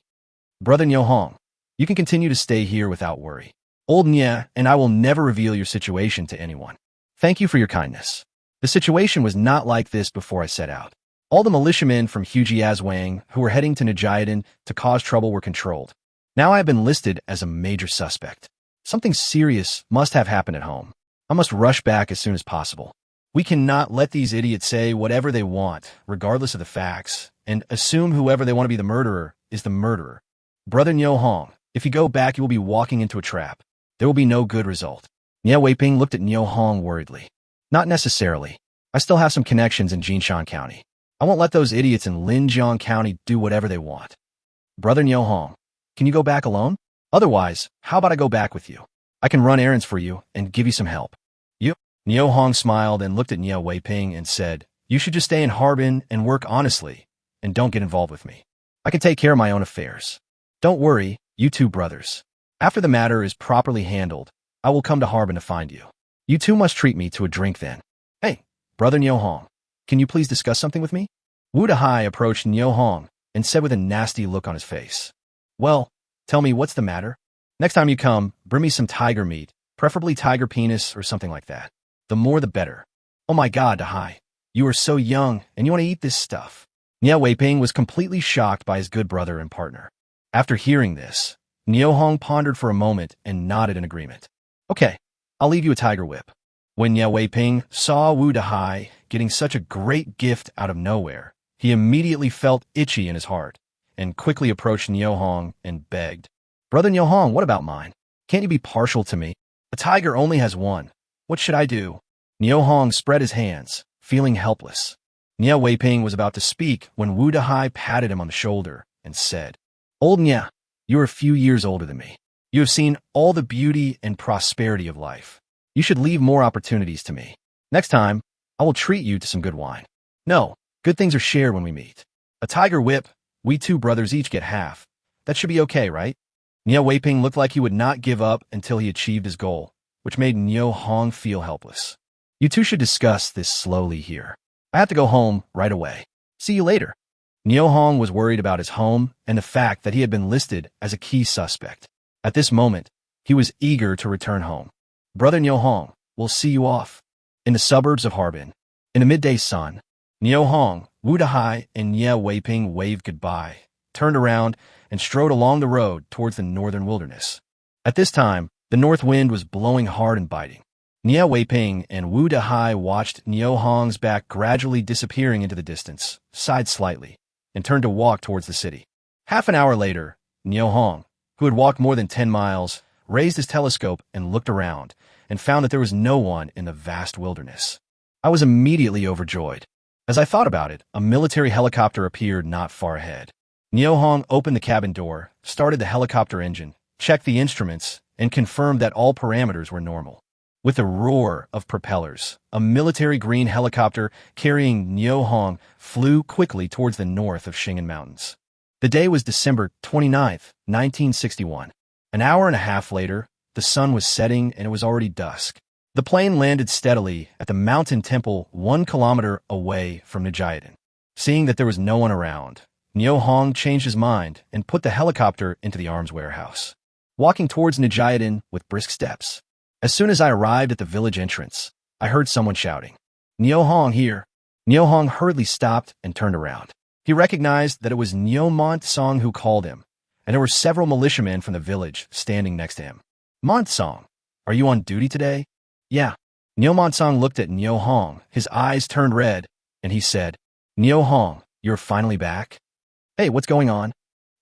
Brother Nyo Hong, you can continue to stay here without worry. Old Nia and I will never reveal your situation to anyone. Thank you for your kindness. The situation was not like this before I set out. All the militiamen from Hujiazwang who were heading to Najiatan to cause trouble were controlled. Now I have been listed as a major suspect. Something serious must have happened at home. I must rush back as soon as possible. We cannot let these idiots say whatever they want, regardless of the facts, and assume whoever they want to be the murderer is the murderer. Brother Nyo Hong, if you go back, you will be walking into a trap. There will be no good result. Nia Weiping looked at Nyo Hong worriedly. Not necessarily. I still have some connections in Jinshan County. I won't let those idiots in Linjiang County do whatever they want. Brother Niu Hong, can you go back alone? Otherwise, how about I go back with you? I can run errands for you and give you some help. You? Niu Hong smiled and looked at Niu Weiping and said, you should just stay in Harbin and work honestly, and don't get involved with me. I can take care of my own affairs. Don't worry, you two brothers. After the matter is properly handled, I will come to Harbin to find you. You two must treat me to a drink then. Hey, Brother Niu Hong, can you please discuss something with me? Wu Dahai approached Niu Hong and said with a nasty look on his face. Well, tell me what's the matter? Next time you come, bring me some tiger meat, preferably tiger penis or something like that. The more the better. Oh my god, Dahai, you are so young and you want to eat this stuff. Niu Weiping was completely shocked by his good brother and partner. After hearing this, Niu Hong pondered for a moment and nodded in agreement. Okay, I'll leave you a tiger whip. When Niu Weiping saw Wu Dahai getting such a great gift out of nowhere, he immediately felt itchy in his heart and quickly approached Niu Hong and begged, Brother Niu Hong, what about mine? Can't you be partial to me? A tiger only has one. What should I do? Niu Hong spread his hands, feeling helpless. Niu Weiping was about to speak when Wu Dahai patted him on the shoulder and said, Old Nya, you are a few years older than me. You have seen all the beauty and prosperity of life. You should leave more opportunities to me. Next time, I will treat you to some good wine. No, good things are shared when we meet. A tiger whip, we two brothers each get half. That should be okay, right? Niu Weiping looked like he would not give up until he achieved his goal, which made Niu Hong feel helpless. You two should discuss this slowly here. I have to go home right away. See you later. Niu Hong was worried about his home and the fact that he had been listed as a key suspect. At this moment, he was eager to return home. Brother Niu Hong, we'll see you off. In the suburbs of Harbin, in the midday sun, Niu Hong, Wu Dahai, and Niu Weiping waved goodbye, turned around, and strode along the road towards the northern wilderness. At this time, the north wind was blowing hard and biting. Niu Weiping and Wu Dahai watched Niu Hong's back gradually disappearing into the distance, sighed slightly, and turned to walk towards the city. Half an hour later, Niu Hong, who had walked more than 10 miles, raised his telescope and looked around, and found that there was no one in the vast wilderness. I was immediately overjoyed. As I thought about it, a military helicopter appeared not far ahead. Niu Hong opened the cabin door, started the helicopter engine, checked the instruments, and confirmed that all parameters were normal. With a roar of propellers, a military green helicopter carrying Niu Hong flew quickly towards the north of Shingen Mountains. The day was December 29th, 1961. An hour and a half later, the sun was setting and it was already dusk. The plane landed steadily at the mountain temple 1 kilometer away from Nijiadan. Seeing that there was no one around, Niu Hong changed his mind and put the helicopter into the arms warehouse, walking towards Nijiadan with brisk steps. As soon as I arrived at the village entrance, I heard someone shouting, Niu Hong here. Niu Hong hurriedly stopped and turned around. He recognized that it was Niu Montsong who called him, and there were several militiamen from the village standing next to him. Montsong, are you on duty today? Yeah. Niu Montsong looked at Niu Hong, his eyes turned red, and he said, Niu Hong, you're finally back? Hey, what's going on?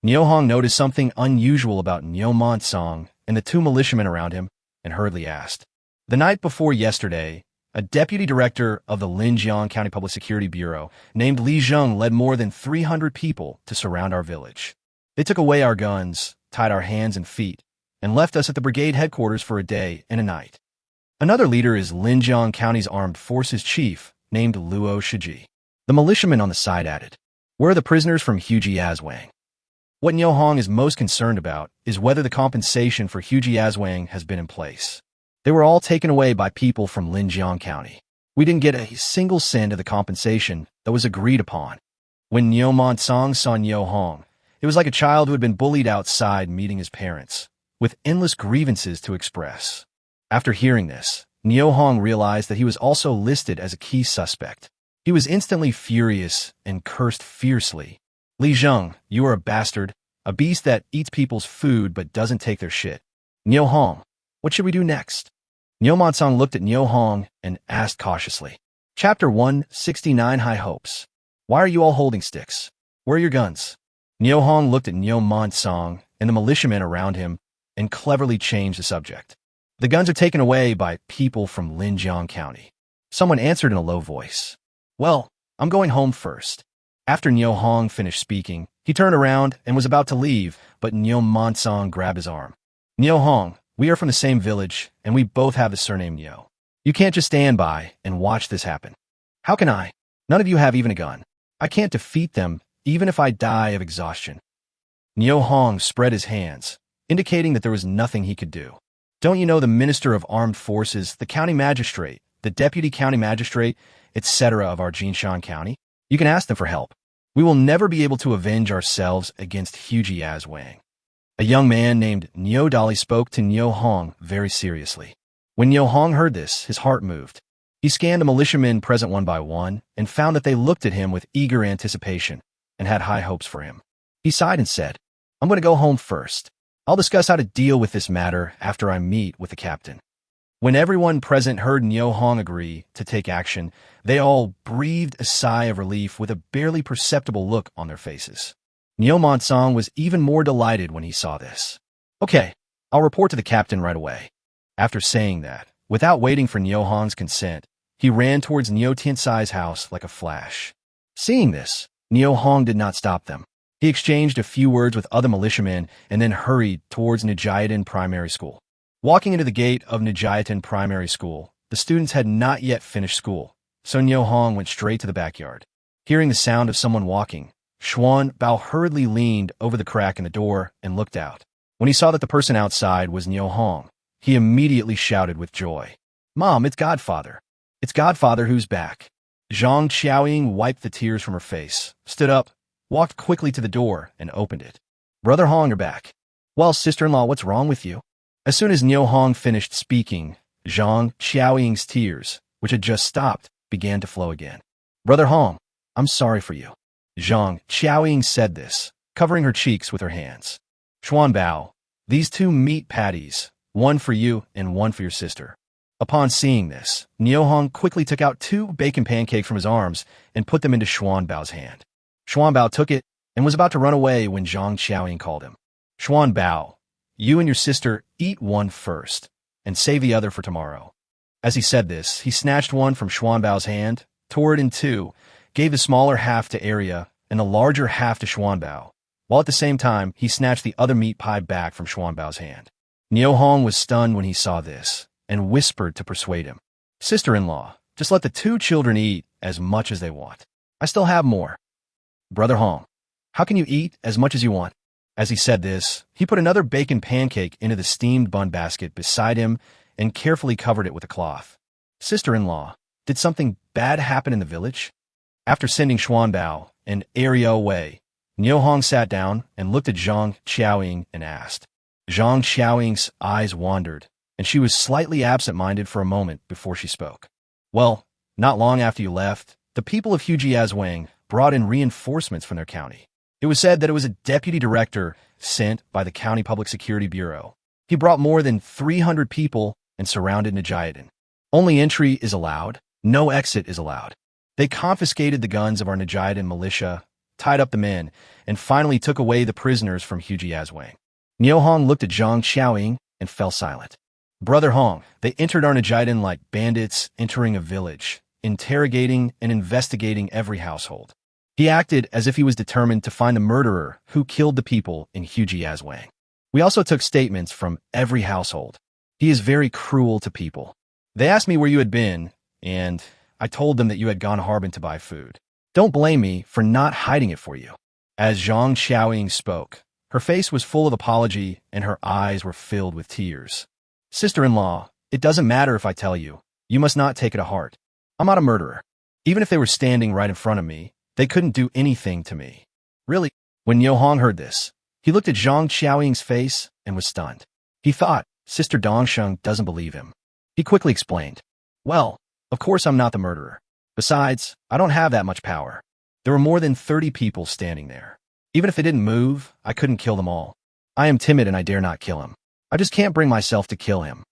Niu Hong noticed something unusual about Niu Montsong and the two militiamen around him, and hurriedly asked. The night before yesterday, a deputy director of the Linjiang County Public Security Bureau named Li Zheng led more than 300 people to surround our village. They took away our guns, tied our hands and feet, and left us at the brigade headquarters for a day and a night. Another leader is Linjiang County's armed forces chief named Luo Shiji. The militiaman on the side added, where are the prisoners from Huji Aswang? What Niu Hong is most concerned about is whether the compensation for Huji Aswang has been in place. They were all taken away by people from Linjiang County. We didn't get a single cent of the compensation that was agreed upon. When Niu Montsong saw Niu Hong, it was like a child who had been bullied outside meeting his parents, with endless grievances to express. After hearing this, Niu Hong realized that he was also listed as a key suspect. He was instantly furious and cursed fiercely. Li Zheng, you are a bastard, a beast that eats people's food but doesn't take their shit. Niu Hong, what should we do next? Niu Montsong looked at Niu Hong and asked cautiously. Chapter 169 High Hopes. Why are you all holding sticks? Where are your guns? Niu Hong looked at Niu Montsong and the militiamen around him and cleverly changed the subject. The guns are taken away by people from Linjiang County. Someone answered in a low voice. Well, I'm going home first. After Nyo Hong finished speaking, he turned around and was about to leave, but Nyo Monsong grabbed his arm. Nyo Hong, we are from the same village, and we both have the surname Nyo. You can't just stand by and watch this happen. How can I? None of you have even a gun. I can't defeat them, even if I die of exhaustion. Nyo Hong spread his hands, indicating that there was nothing he could do. Don't you know the Minister of Armed Forces, the county magistrate, the deputy county magistrate, etc. of our Jinshan County? You can ask them for help. We will never be able to avenge ourselves against Huji Aswang. A young man named Nyo Dali spoke to Nyo Hong very seriously. When Nyo Hong heard this, his heart moved. He scanned the militiamen present one by one and found that they looked at him with eager anticipation and had high hopes for him. He sighed and said, I'm going to go home first. I'll discuss how to deal with this matter after I meet with the captain. When everyone present heard Nyo Hong agree to take action, they all breathed a sigh of relief with a barely perceptible look on their faces. Nyo Monsong was even more delighted when he saw this. Okay, I'll report to the captain right away. After saying that, without waiting for Nyo Hong's consent, he ran towards Nyo Tiansai's house like a flash. Seeing this, Nyo Hong did not stop them. He exchanged a few words with other militiamen and then hurried towards Nijiatan Primary School. Walking into the gate of Nijiatan Primary School, the students had not yet finished school, so Nyo Hong went straight to the backyard. Hearing the sound of someone walking, Xuan Bao hurriedly leaned over the crack in the door and looked out. When he saw that the person outside was Nyo Hong, he immediately shouted with joy, Mom, it's Godfather. It's Godfather who's back. Zhang Xiaoying wiped the tears from her face, stood up, walked quickly to the door, and opened it. Brother Hong, you're back. Well, sister-in-law, what's wrong with you? As soon as Nyo Hong finished speaking, Zhang Xiaoying's tears, which had just stopped, began to flow again. Brother Hong, I'm sorry for you. Zhang Xiaoying said this, covering her cheeks with her hands. Xuan Bao, these two meat patties, one for you and one for your sister. Upon seeing this, Nyo Hong quickly took out 2 bacon pancakes from his arms and put them into Xuan Bao's hand. Xuan Bao took it and was about to run away when Zhang Xiaoying called him. Xuan Bao, you and your sister eat one first and save the other for tomorrow. As he said this, he snatched one from Xuan Bao's hand, tore it in 2, gave the smaller half to Arya and the larger half to Xuan Bao, while at the same time he snatched the other meat pie back from Xuan Bao's hand. Nyo Hong was stunned when he saw this and whispered to persuade him. Sister-in-law, just let the 2 children eat as much as they want. I still have more. Brother Hong, how can you eat as much as you want? As he said this, he put another bacon pancake into the steamed bun basket beside him and carefully covered it with a cloth. Sister-in-law, did something bad happen in the village? After sending Xuan Bao and Arya away, Nyo Hong sat down and looked at Zhang Xiaoying and asked. Zhang Xiaoying's eyes wandered, and she was slightly absent-minded for a moment before she spoke. Well, not long after you left, the people of Huji Aswang brought in reinforcements from their county. It was said that it was a deputy director sent by the County Public Security Bureau. He brought more than 300 people and surrounded Nijiatan. Only entry is allowed, no exit is allowed. They confiscated the guns of our Nijiatan militia, tied up the men, and finally took away the prisoners from Huji Aswang. Nyo Hong looked at Zhang Xiaoying and fell silent. Brother Hong, they entered our Nijiatan like bandits entering a village, interrogating and investigating every household. He acted as if he was determined to find the murderer who killed the people in Huji Aswang. We also took statements from every household. He is very cruel to people. They asked me where you had been, and I told them that you had gone Harbin to buy food. Don't blame me for not hiding it for you. As Zhang Xiaoying spoke, her face was full of apology and her eyes were filled with tears. Sister-in-law, it doesn't matter if I tell you. You must not take it to heart. I'm not a murderer. Even if they were standing right in front of me, they couldn't do anything to me. Really? When Nyo Hong heard this, he looked at Zhang Xiaoying's face and was stunned. He thought Sister Dongsheng doesn't believe him. He quickly explained, well, of course I'm not the murderer. Besides, I don't have that much power. There were more than 30 people standing there. Even if they didn't move, I couldn't kill them all. I am timid and I dare not kill him. I just can't bring myself to kill him.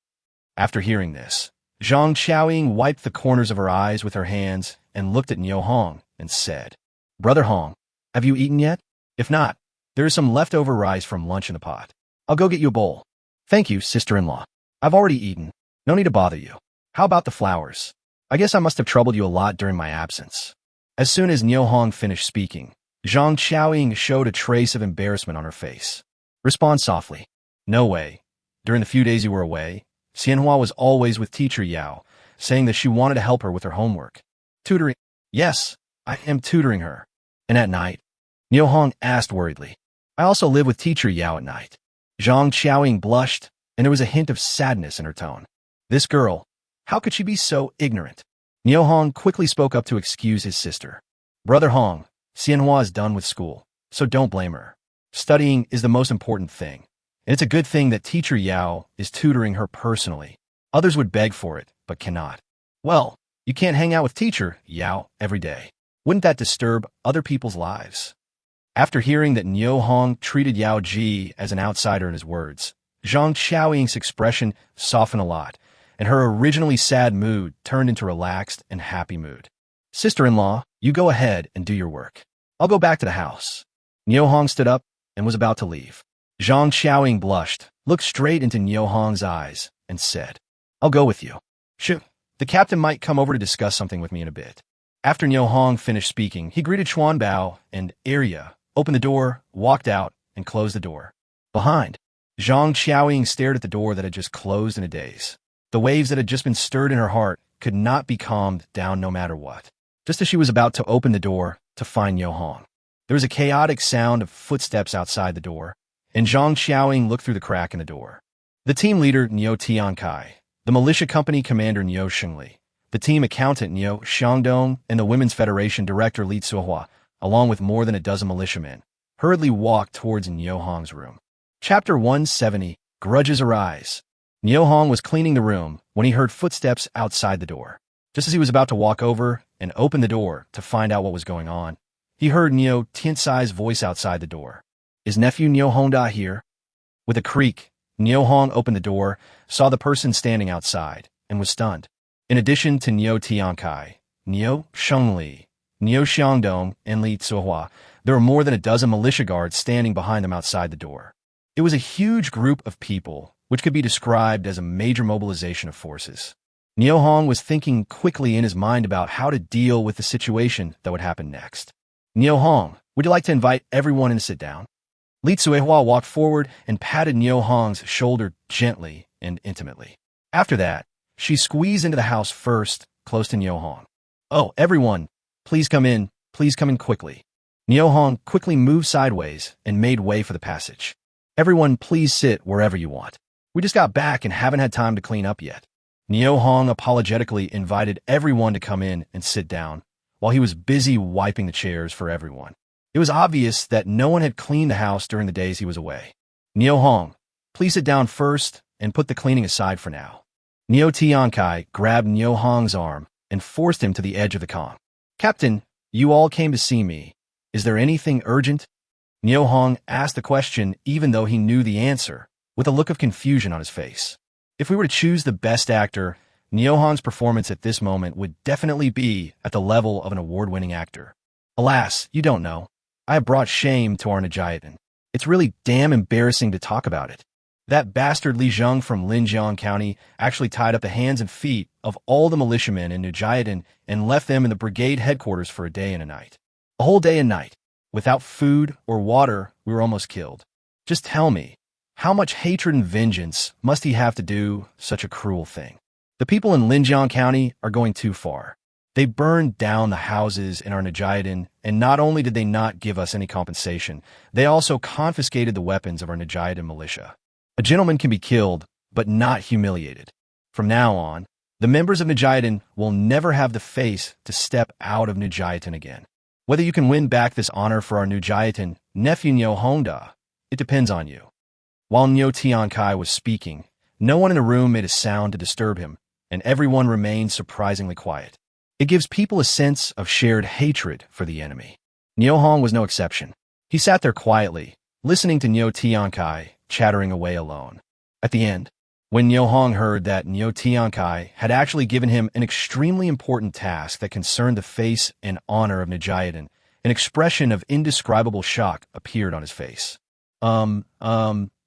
After hearing this, Zhang Xiaoying wiped the corners of her eyes with her hands and looked at Nyo Hong and said, Brother Hong, have you eaten yet? If not, there is some leftover rice from lunch in the pot. I'll go get you a bowl. Thank you, sister-in-law. I've already eaten. No need to bother you. How about the flowers? I guess I must have troubled you a lot during my absence. As soon as Niu Hong finished speaking, Zhang Qiaoying showed a trace of embarrassment on her face. Respond softly. No way. During the few days you were away, Xianhua was always with teacher Yao, saying that she wanted to help her with her homework. Tutoring? Yes, I am tutoring her. And at night? Niu Hong asked worriedly. I also live with teacher Yao at night. Zhang Qiaoying blushed, and there was a hint of sadness in her tone. This girl, how could she be so ignorant? Niu Hong quickly spoke up to excuse his sister. Brother Hong, Xianhua is done with school, so don't blame her. Studying is the most important thing, and it's a good thing that teacher Yao is tutoring her personally. Others would beg for it, but cannot. Well, you can't hang out with teacher Yao every day. Wouldn't that disturb other people's lives? After hearing that Niu Hong treated Yao Ji as an outsider in his words, Zhang Qiaoying's expression softened a lot, and her originally sad mood turned into relaxed and happy mood. Sister-in-law, you go ahead and do your work. I'll go back to the house. Niu Hong stood up and was about to leave. Zhang Qiaoying blushed, looked straight into Niu Hong's eyes, and said, I'll go with you. Shoo, the captain might come over to discuss something with me in a bit. After Niu Hong finished speaking, he greeted Xuan Bao and Arya, opened the door, walked out, and closed the door. Behind, Zhang Qiaoying stared at the door that had just closed in a daze. The waves that had just been stirred in her heart could not be calmed down no matter what. Just as she was about to open the door to find Niu Hong, there was a chaotic sound of footsteps outside the door, and Zhang Qiaoying looked through the crack in the door. The team leader, Niu Tiankai, the militia company commander, Niu Shengli, the team accountant, Niu Xiangdong, and the Women's Federation director, Li Tsuhua, along with more than a dozen militiamen, hurriedly walked towards Niu Hong's room. Chapter 170, Grudges Arise. Niu Hong was cleaning the room when he heard footsteps outside the door. Just as he was about to walk over and open the door to find out what was going on, he heard Niu Tiansai's voice outside the door. Is nephew Niu Hongda here? With a creak, Niu Hong opened the door, saw the person standing outside, and was stunned. In addition to Niu Tiankai, Niu Shengli, Niu Xiangdong, and Li Tsuhua, there were more than a dozen militia guards standing behind them outside the door. It was a huge group of people, which could be described as a major mobilization of forces. Niu Hong was thinking quickly in his mind about how to deal with the situation that would happen next. Niu Hong, would you like to invite everyone in to sit down? Li Tsuehua walked forward and patted Niu Hong's shoulder gently and intimately. After that, she squeezed into the house first, close to Niu Hong. Oh, everyone, please come in quickly. Niu Hong quickly moved sideways and made way for the passage. Everyone, please sit wherever you want. We just got back and haven't had time to clean up yet. Niu Hong apologetically invited everyone to come in and sit down, while he was busy wiping the chairs for everyone. It was obvious that no one had cleaned the house during the days he was away. Niu Hong, please sit down first and put the cleaning aside for now. Niu Tiankai grabbed Niu Hong's arm and forced him to the edge of the Kong. Captain, you all came to see me. Is there anything urgent? Niu Hong asked the question even though he knew the answer, with a look of confusion on his face. If we were to choose the best actor, Niu Hong's performance at this moment would definitely be at the level of an award-winning actor. Alas, you don't know. I have brought shame to our Najiatan. It's really damn embarrassing to talk about it. That bastard Li Zheng from Linjiang County actually tied up the hands and feet of all the militiamen in Najiatan and left them in the brigade headquarters for a day and a night. A whole day and night. Without food or water, we were almost killed. Just tell me, how much hatred and vengeance must he have to do such a cruel thing? The people in Linjiang County are going too far. They burned down the houses in our Najiatan, and not only did they not give us any compensation, they also confiscated the weapons of our Najiatan militia. A gentleman can be killed, but not humiliated. From now on, the members of Najiatan will never have the face to step out of Najiatan again. Whether you can win back this honor for our Najiatan nephew Niu Hongda, it depends on you. While Niu Tiankai was speaking, no one in the room made a sound to disturb him, and everyone remained surprisingly quiet. It gives people a sense of shared hatred for the enemy. Niu Hong was no exception. He sat there quietly, listening to Niu Tiankai chattering away alone. At the end, when Niu Hong heard that Niu Tiankai had actually given him an extremely important task that concerned the face and honor of Najiatan, an expression of indescribable shock appeared on his face.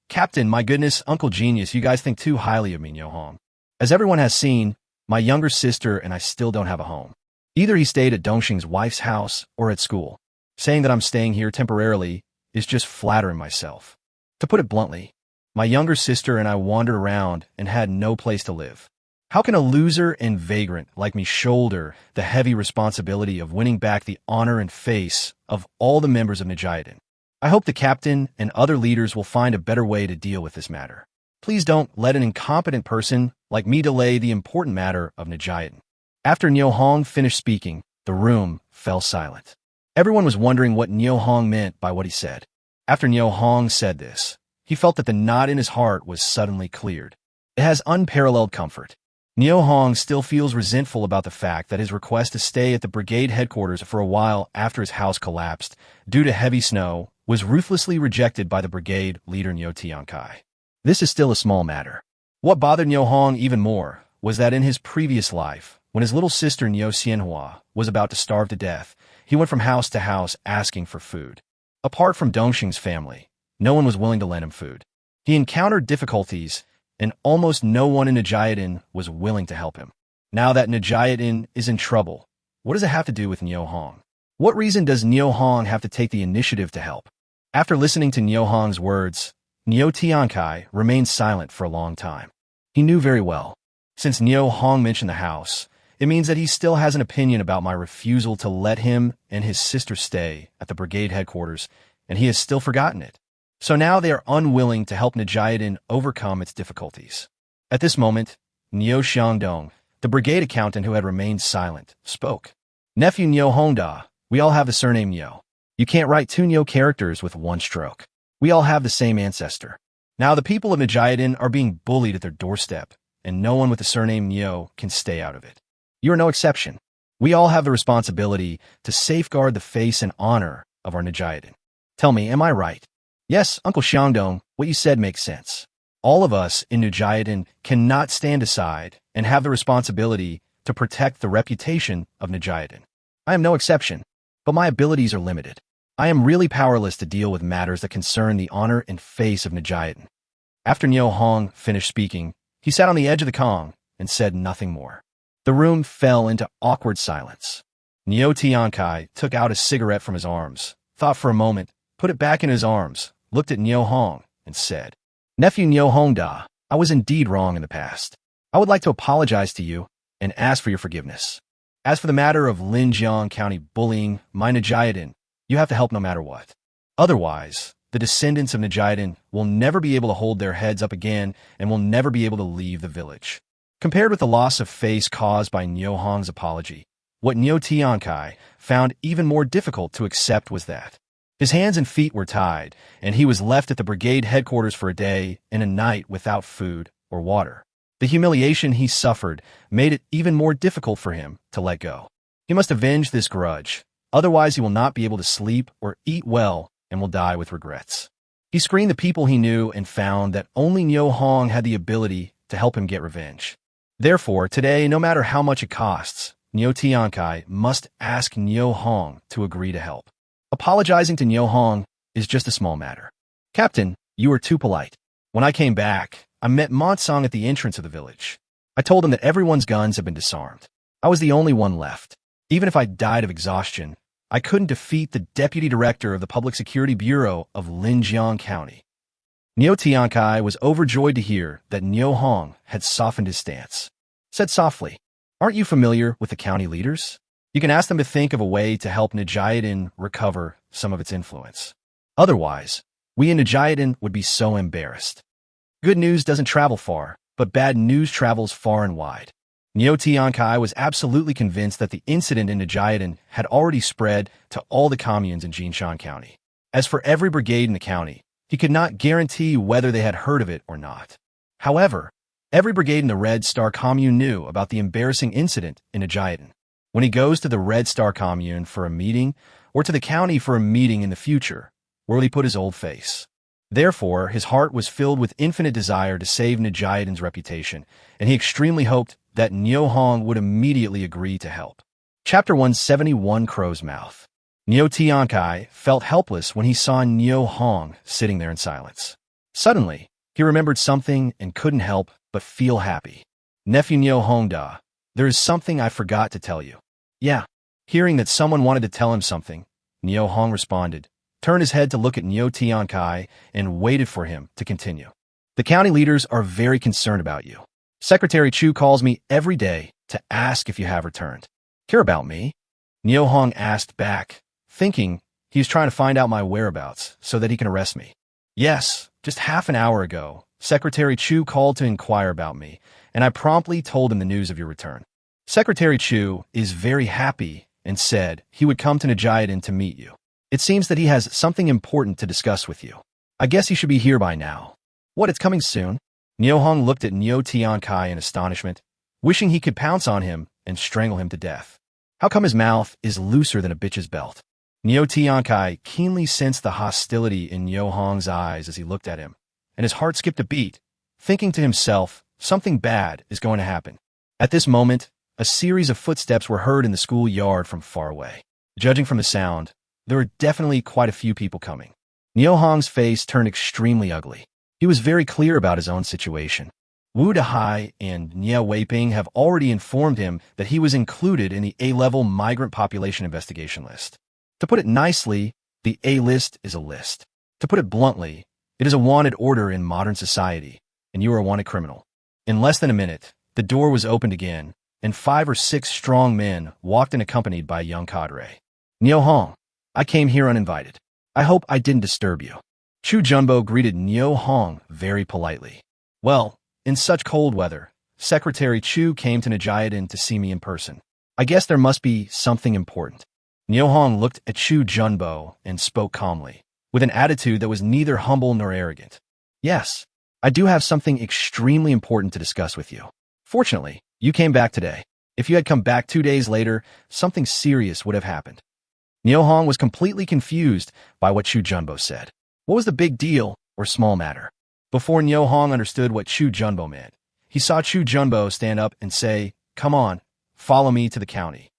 Captain, my goodness, Uncle Genius, you guys think too highly of me, Niu Hong. As everyone has seen, My younger sister and I still don't have a home. Either he stayed at Dongxing's wife's house or at school. Saying that I'm staying here temporarily is just flattering myself. To put it bluntly, my younger sister and I wandered around and had no place to live. How can a loser and vagrant like me shoulder the heavy responsibility of winning back the honor and face of all the members of Nijayadin? I hope the captain and other leaders will find a better way to deal with this matter. Please don't let an incompetent person like me delay the important matter of Nijayadin. After Niu Hong finished speaking, the room fell silent. Everyone was wondering what Niu Hong meant by what he said. After Niu Hong said this, he felt that the knot in his heart was suddenly cleared. It has unparalleled comfort. Niu Hong still feels resentful about the fact that his request to stay at the brigade headquarters for a while after his house collapsed due to heavy snow was ruthlessly rejected by the brigade leader Niu Tiankai. This is still a small matter. What bothered Niu Hong even more was that in his previous life, when his little sister Niu Xianhua was about to starve to death, he went from house to house asking for food. Apart from Dongxing's family, no one was willing to lend him food. He encountered difficulties, and almost no one in Nijayadin was willing to help him. Now that Nijayadin is in trouble, what does it have to do with Niu Hong? What reason does Niu Hong have to take the initiative to help? After listening to Niu Hong's words, Niu Tiankai remained silent for a long time. He knew very well. Since Niu Hong mentioned the house, it means that he still has an opinion about my refusal to let him and his sister stay at the brigade headquarters, and he has still forgotten it. So now they are unwilling to help Nijayadin overcome its difficulties. At this moment, Niu Xiangdong, the brigade accountant who had remained silent, spoke. Nephew Niu Hongda, we all have the surname Niu. You can't write two Niu characters with one stroke. We all have the same ancestor. Now the people of Nijayadin are being bullied at their doorstep, and no one with the surname Niu can stay out of it. You are no exception. We all have the responsibility to safeguard the face and honor of our Nijayadin. Tell me, am I right? Yes, Uncle Xiangdong, what you said makes sense. All of us in Nijayadin cannot stand aside and have the responsibility to protect the reputation of Nijayadin. I am no exception, but my abilities are limited. I am really powerless to deal with matters that concern the honor and face of Nijayadin. After Niu Hong finished speaking, he sat on the edge of the Kong and said nothing more. The room fell into awkward silence. Niu Tiankai took out a cigarette from his arms, thought for a moment, put it back in his arms, looked at Niu Hong, and said, Nephew Niu Hongda, I was indeed wrong in the past. I would like to apologize to you and ask for your forgiveness. As for the matter of Linjiang County bullying my Nijayadin, you have to help no matter what. Otherwise, the descendants of Nijayadin will never be able to hold their heads up again and will never be able to leave the village. Compared with the loss of face caused by Niu Hong's apology, what Niu Tiankai found even more difficult to accept was that his hands and feet were tied, and he was left at the brigade headquarters for a day and a night without food or water. The humiliation he suffered made it even more difficult for him to let go. He must avenge this grudge, otherwise he will not be able to sleep or eat well and will die with regrets. He screened the people he knew and found that only Niu Hong had the ability to help him get revenge. Therefore, today, no matter how much it costs, Niu Tiankai must ask Niu Hong to agree to help. Apologizing to Niu Hong is just a small matter. Captain, you were too polite. When I came back, I met Montsong at the entrance of the village. I told him that everyone's guns had been disarmed. I was the only one left. Even if I died of exhaustion, I couldn't defeat the deputy director of the Public Security Bureau of Linjiang County. Niu Tiankai was overjoyed to hear that Niu Hong had softened his stance. Said softly, aren't you familiar with the county leaders? You can ask them to think of a way to help Nijayadin recover some of its influence. Otherwise, we in Nijayadin would be so embarrassed. Good news doesn't travel far, but bad news travels far and wide. Niu Tiankai was absolutely convinced that the incident in Nijayadin had already spread to all the communes in Jinshan County. As for every brigade in the county, he could not guarantee whether they had heard of it or not. However, every brigade in the Red Star commune knew about the embarrassing incident in Nijayadin. When he goes to the Red Star commune for a meeting, or to the county for a meeting in the future, where will he put his old face? Therefore, his heart was filled with infinite desire to save Nijayadin's reputation, and he extremely hoped that Niu Hong would immediately agree to help. Chapter 171, Crow's Mouth. Niu Tiankai felt helpless when he saw Niu Hong sitting there in silence. Suddenly, he remembered something and couldn't help but feel happy. Nephew Niu Hongda, There is something I forgot to tell you. Yeah. Hearing that someone wanted to tell him something, Neo Hong responded, turned his head to look at Neo Tian Kai, and waited for him to continue. The county leaders are very concerned about you. Secretary Chu calls me every day to ask if you have returned. Care about me? Neo Hong asked back, thinking he was trying to find out my whereabouts so that he can arrest me. Yes, just half an hour ago, Secretary Chu called to inquire about me, and I promptly told him the news of your return. Secretary Chu is very happy and said he would come to Najayadan to meet you. It seems that he has something important to discuss with you. I guess he should be here by now. What, it's coming soon? Neo Hong looked at Neo Tian Kai in astonishment, wishing he could pounce on him and strangle him to death. How come his mouth is looser than a bitch's belt? Neo Tian Kai keenly sensed the hostility in Neo Hong's eyes as he looked at him, and his heart skipped a beat, thinking to himself, something bad is going to happen. At this moment, a series of footsteps were heard in the schoolyard from far away. Judging from the sound, there were definitely quite a few people coming. Neo Hong's face turned extremely ugly. He was very clear about his own situation. Wu Dehai and Nia Weiping have already informed him that he was included in the A-level migrant population investigation list. To put it nicely, the A list is a list. To put it bluntly, it is a wanted order in modern society, and you are a wanted criminal. In less than a minute, the door was opened again, and 5 or 6 strong men walked in accompanied by a young cadre. Neo Hong, I came here uninvited. I hope I didn't disturb you. Chu Junbo greeted Neo Hong very politely. Well, in such cold weather, Secretary Chu came to Najayadan to see me in person. I guess there must be something important. Neo Hong looked at Chu Junbo and spoke calmly, with an attitude that was neither humble nor arrogant. Yes, I do have something extremely important to discuss with you. Fortunately, you came back today. If you had come back 2 days later, something serious would have happened. Neo Hong was completely confused by what Chu Junbo said. What was the big deal or small matter? Before Neo Hong understood what Chu Junbo meant, he saw Chu Junbo stand up and say, "Come on, follow me to the county."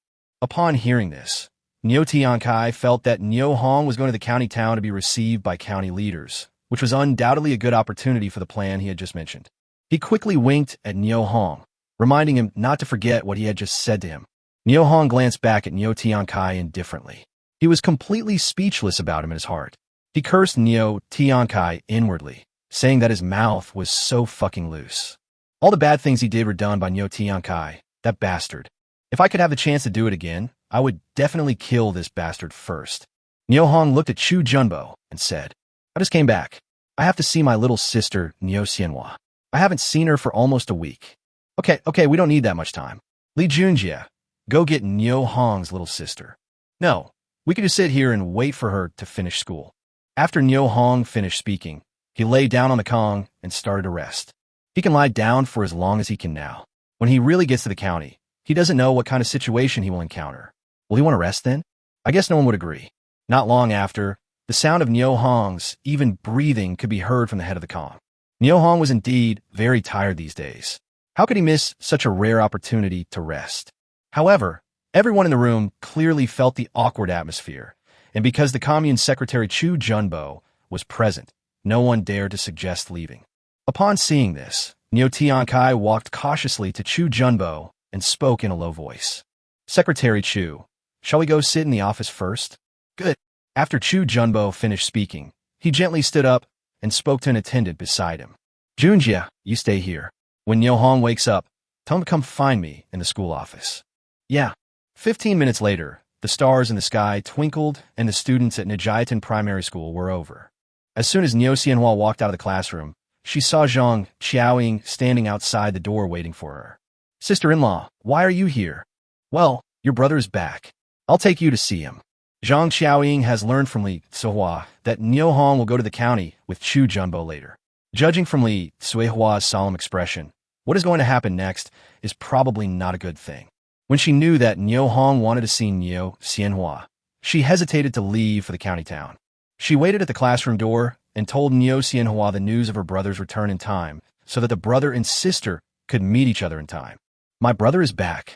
Upon hearing this, Neo Tian Kai felt that Neo Hong was going to the county town to be received by county leaders, which was undoubtedly a good opportunity for the plan he had just mentioned. He quickly winked at Neo Hong, reminding him not to forget what he had just said to him. Neo Hong glanced back at Neo Tian Kai indifferently. He was completely speechless about him in his heart. He cursed Neo Tian Kai inwardly, saying that his mouth was so fucking loose. All the bad things he did were done by Neo Tian Kai, that bastard. If I could have the chance to do it again, I would definitely kill this bastard first. Neo Hong looked at Chu Junbo and said, I just came back. I have to see my little sister, Neo Xianhua. I haven't seen her for almost a week. Okay, we don't need that much time. Li Junjie, go get Neo Hong's little sister. No, we could just sit here and wait for her to finish school. After Neo Hong finished speaking, he lay down on the Kong and started to rest. He can lie down for as long as he can now. When he really gets to the county, he doesn't know what kind of situation he will encounter. Will he want to rest then? I guess no one would agree. Not long after, the sound of Neo Hong's even breathing could be heard from the head of the Kong. Neo Hong was indeed very tired these days. How could he miss such a rare opportunity to rest? However, everyone in the room clearly felt the awkward atmosphere, and because the commune secretary Chu Junbo was present, no one dared to suggest leaving. Upon seeing this, Neo Tian Kai walked cautiously to Chu Junbo and spoke in a low voice. Secretary Chu, shall we go sit in the office first? Good. After Chu Junbo finished speaking, he gently stood up and spoke to an attendant beside him. Junjie, you stay here. When Neo Hong wakes up, tell him to come find me in the school office. Yeah. 15 minutes later, the stars in the sky twinkled and the students at Najayadan Primary School were over. As soon as Neo Xianhua walked out of the classroom, she saw Zhang Qiaoying standing outside the door waiting for her. Sister-in-law, why are you here? Well, your brother is back. I'll take you to see him. Zhang Qiaoying has learned from Li Suihua that Neo Hong will go to the county with Chu Junbo later. Judging from Li Suihua's solemn expression, what is going to happen next is probably not a good thing. When she knew that Neo Hong wanted to see Neo Xianhua, she hesitated to leave for the county town. She waited at the classroom door and told Neo Xianhua the news of her brother's return in time so that the brother and sister could meet each other in time. My brother is back.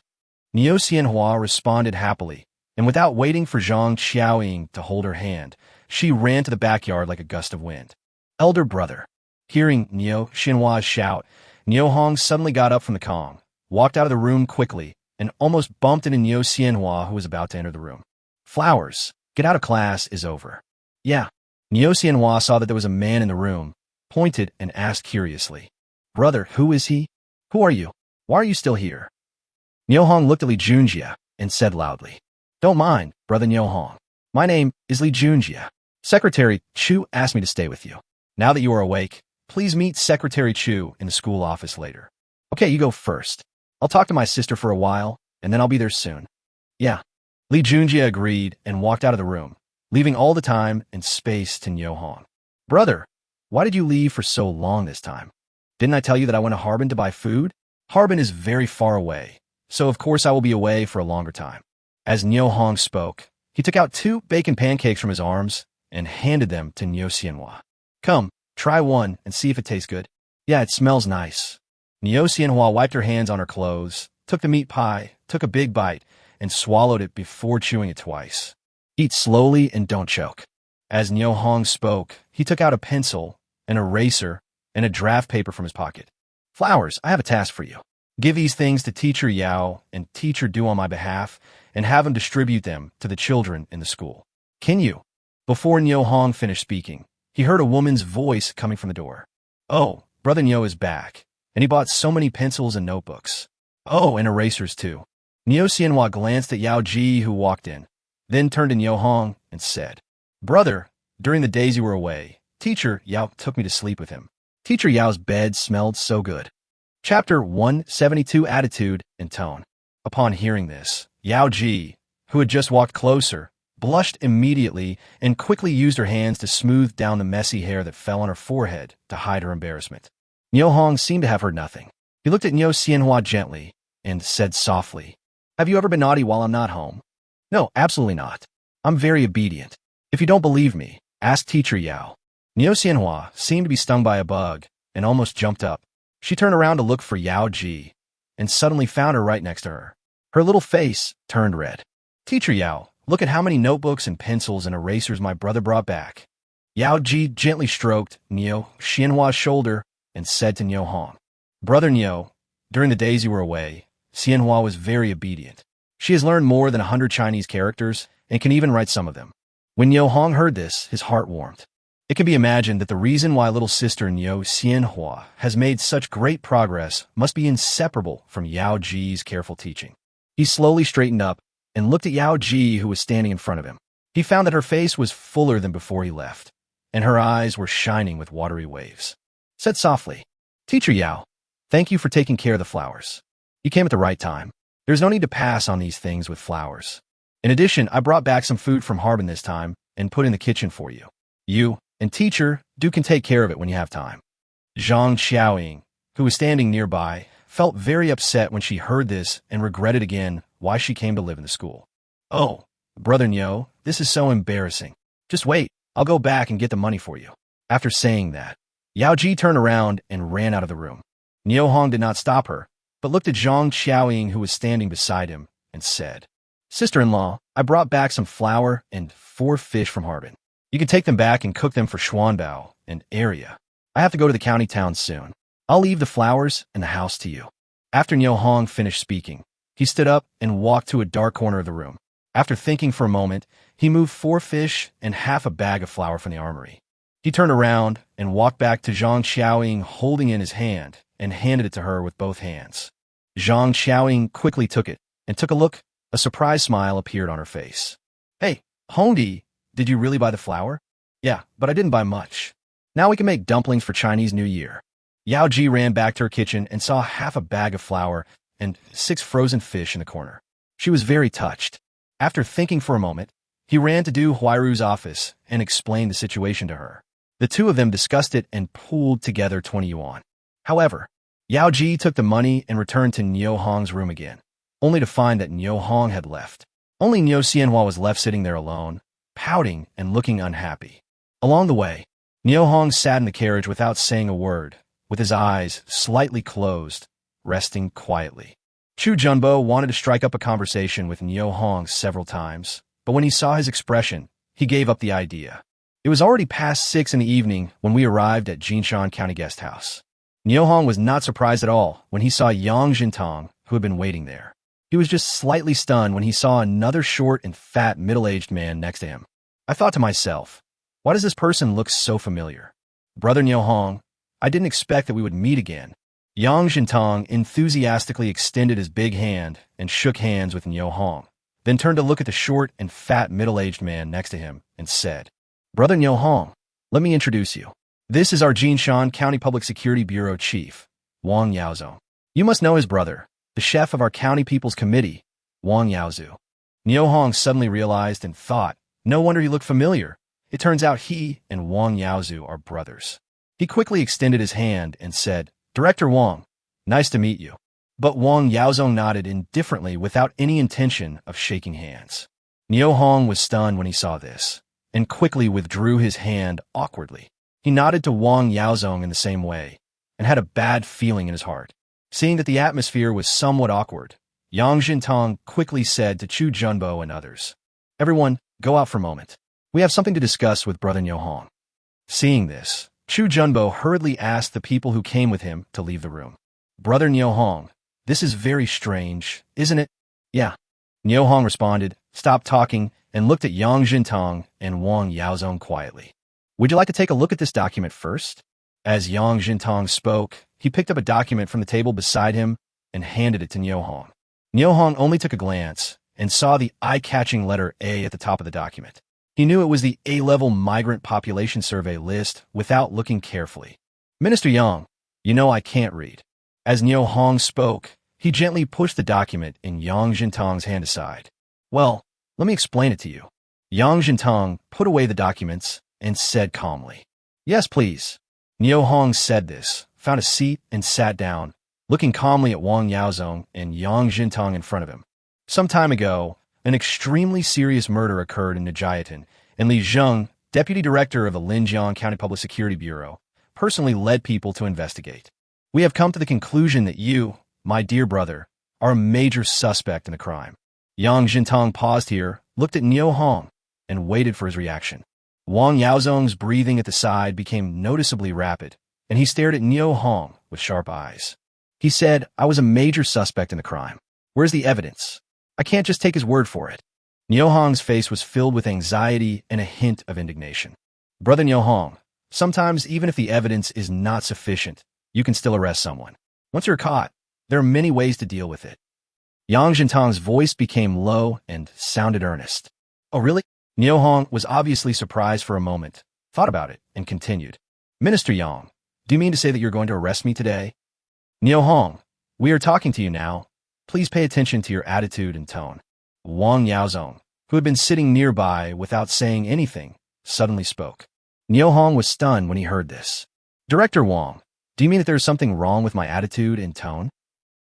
Neo Xianhua responded happily, and without waiting for Zhang Qiaoying to hold her hand, she ran to the backyard like a gust of wind. Elder brother. Hearing Neo Xianhua's shout, Neo Hong suddenly got up from the Kong, walked out of the room quickly and almost bumped into Niu Xianhua, who was about to enter the room. Flowers, get out of class is over. Yeah. Niu Xianhua saw that there was a man in the room, pointed and asked curiously, Brother, who is he? Who are you? Why are you still here? Niu Hong looked at Li Junjie and said loudly, Don't mind, Brother Niu Hong. My name is Li Junjie. Secretary Chu asked me to stay with you. Now that you are awake, please meet Secretary Chu in the school office later. Okay, you go first. I'll talk to my sister for a while, and then I'll be there soon. Yeah. Li Junjie agreed and walked out of the room, leaving all the time and space to Niu Hong. Brother, why did you leave for so long this time? Didn't I tell you that I went to Harbin to buy food? Harbin is very far away, so of course I will be away for a longer time. As Niu Hong spoke, he took out 2 bacon pancakes from his arms and handed them to Niu Xianhua. Come, try one and see if it tastes good. Yeah, it smells nice. Niu Xianhua wiped her hands on her clothes, took the meat pie, took a big bite, and swallowed it before chewing it twice. Eat slowly and don't choke. As Niu Hong spoke, he took out a pencil, an eraser, and a draft paper from his pocket. Flowers, I have a task for you. Give these things to Teacher Yao and Teacher Du on my behalf, and have him distribute them to the children in the school. Can you? Before Niu Hong finished speaking, he heard a woman's voice coming from the door. Oh, Brother Niu is back, and he bought so many pencils and notebooks. Oh, and erasers too. Niu Xianhua glanced at Yao Ji, who walked in, then turned to Niu Hong and said, Brother, during the days you were away, Teacher Yao took me to sleep with him. Teacher Yao's bed smelled so good. Chapter 172 Attitude and Tone. Upon hearing this, Yao Ji, who had just walked closer, blushed immediately and quickly used her hands to smooth down the messy hair that fell on her forehead to hide her embarrassment. Niu Hong seemed to have heard nothing. He looked at Niu Xianhua gently and said softly, Have you ever been naughty while I'm not home? No, absolutely not. I'm very obedient. If you don't believe me, ask Teacher Yao. Niu Xianhua seemed to be stung by a bug and almost jumped up. She turned around to look for Yao Ji and suddenly found her right next to her. Her little face turned red. Teacher Yao, look at how many notebooks and pencils and erasers my brother brought back. Yao Ji gently stroked Niu Xianhua's shoulder and said to Niu Hong, Brother Niu, during the days you were away, Xianhua was very obedient. She has learned more than 100 Chinese characters and can even write some of them. When Niu Hong heard this, his heart warmed. It can be imagined that the reason why little sister Niu Xianhua has made such great progress must be inseparable from Yao Ji's careful teaching. He slowly straightened up and looked at Yao Ji, who was standing in front of him. He found that her face was fuller than before he left, and her eyes were shining with watery waves. Said softly, Teacher Yao, thank you for taking care of the flowers. You came at the right time. There's no need to pass on these things with flowers. In addition, I brought back some food from Harbin this time and put in the kitchen for you. You and Teacher Du can take care of it when you have time. Zhang Xiaoying, who was standing nearby, felt very upset when she heard this and regretted again why she came to live in the school. Oh, Brother Niu, this is so embarrassing. Just wait, I'll go back and get the money for you. After saying that, Yao Ji turned around and ran out of the room. Niu Hong did not stop her, but looked at Zhang Xiaoying, who was standing beside him, and said, Sister-in-law, I brought back some flour and 4 fish from Harbin. You can take them back and cook them for Xuanbao and Area. I have to go to the county town soon. I'll leave the flowers and the house to you. After Niu Hong finished speaking, he stood up and walked to a dark corner of the room. After thinking for a moment, he moved 4 fish and half a bag of flour from the armory. He turned around and walked back to Zhang Xiaoying, holding in his hand, and handed it to her with both hands. Zhang Xiaoying quickly took it and took a look. A surprised smile appeared on her face. Hey, Hongdi, did you really buy the flour? Yeah, but I didn't buy much. Now we can make dumplings for Chinese New Year. Yao Ji ran back to her kitchen and saw half a bag of flour and 6 frozen fish in the corner. She was very touched. After thinking for a moment, he ran to Du Huairu's office and explained the situation to her. The two of them discussed it and pooled together 20 yuan. However, Yao Ji took the money and returned to Niu Hong's room again, only to find that Niu Hong had left. Only Niu Xianhua was left sitting there alone, pouting and looking unhappy. Along the way, Niu Hong sat in the carriage without saying a word, with his eyes slightly closed, resting quietly. Chu Junbo wanted to strike up a conversation with Niu Hong several times, but when he saw his expression, he gave up the idea. It was already past 6 in the evening when we arrived at Jinshan County Guest House. Niu Hong was not surprised at all when he saw Yang Jintong, who had been waiting there. He was just slightly stunned when he saw another short and fat middle-aged man next to him. I thought to myself, why does this person look so familiar? Brother Niu Hong, I didn't expect that we would meet again. Yang Jintong enthusiastically extended his big hand and shook hands with Niu Hong, then turned to look at the short and fat middle-aged man next to him and said, Brother Niu Hong, let me introduce you. This is our Jinshan County Public Security Bureau Chief, Wang Yaozong. You must know his brother, the chef of our County People's Committee, Wang Yaozu. Niu Hong suddenly realized and thought, no wonder he looked familiar. It turns out he and Wang Yaozu are brothers. He quickly extended his hand and said, Director Wang, nice to meet you. But Wang Yaozong nodded indifferently without any intention of shaking hands. Niu Hong was stunned when he saw this, and quickly withdrew his hand awkwardly. He nodded to Wang Yaozong in the same way, and had a bad feeling in his heart. Seeing that the atmosphere was somewhat awkward, Yang Jintong quickly said to Chu Junbo and others, Everyone, go out for a moment. We have something to discuss with Brother Niu Hong. Seeing this, Chu Junbo hurriedly asked the people who came with him to leave the room. Brother Niu Hong, this is very strange, isn't it? Yeah. Niu Hong responded, stopped talking, and looked at Yang Jintong and Wang Yaozong quietly. Would you like to take a look at this document first? As Yang Jintong spoke, he picked up a document from the table beside him and handed it to Niu Hong. Niu Hong only took a glance and saw the eye-catching letter A at the top of the document. He knew it was the A-level migrant population survey list without looking carefully. Minister Yang, you know I can't read. As Niu Hong spoke, he gently pushed the document in Yang Jintong's hand aside. Well, let me explain it to you. Yang Jintong put away the documents and said calmly, Yes, please. Niu Hong said this, found a seat, and sat down, looking calmly at Wang Yaozong and Yang Jintong in front of him. Some time ago, an extremely serious murder occurred in Nijiatan, and Li Zheng, deputy director of the Linjiang County Public Security Bureau, personally led people to investigate. We have come to the conclusion that you, my dear brother, are a major suspect in the crime. Yang Jintong paused here, looked at Niu Hong, and waited for his reaction. Wang Yaozong's breathing at the side became noticeably rapid, and he stared at Niu Hong with sharp eyes. He said, I was a major suspect in the crime. Where's the evidence? I can't just take his word for it. Niu Hong's face was filled with anxiety and a hint of indignation. Brother Niu Hong, sometimes even if the evidence is not sufficient, you can still arrest someone. Once you're caught, there are many ways to deal with it. Yang Jintong's voice became low and sounded earnest. Oh, really? Niu Hong was obviously surprised for a moment, thought about it, and continued. Minister Yang, do you mean to say that you're going to arrest me today? Niu Hong, we are talking to you now. Please pay attention to your attitude and tone. Wang Yaozong, who had been sitting nearby without saying anything, suddenly spoke. Niu Hong was stunned when he heard this. Director Wang, do you mean that there is something wrong with my attitude and tone?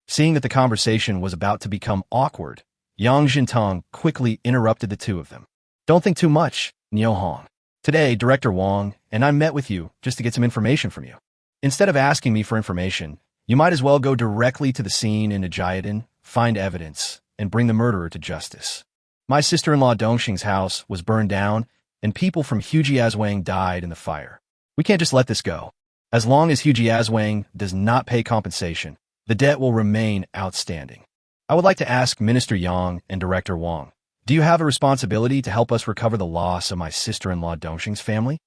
Seeing that the conversation was about to become awkward, Yang Jintong quickly interrupted the two of them. Don't think too much, Niu Hong. Today, Director Wang and I met with you just to get some information from you. Instead of asking me for information, you might as well go directly to the scene in Nijiatan, find evidence, and bring the murderer to justice. My sister-in-law Dongxing's house was burned down, and people from Hujiazwang died in the fire. We can't just let this go. As long as Hujiazwang does not pay compensation, the debt will remain outstanding. I would like to ask Minister Yang and Director Wang, do you have a responsibility to help us recover the loss of my sister-in-law Dongxing's family?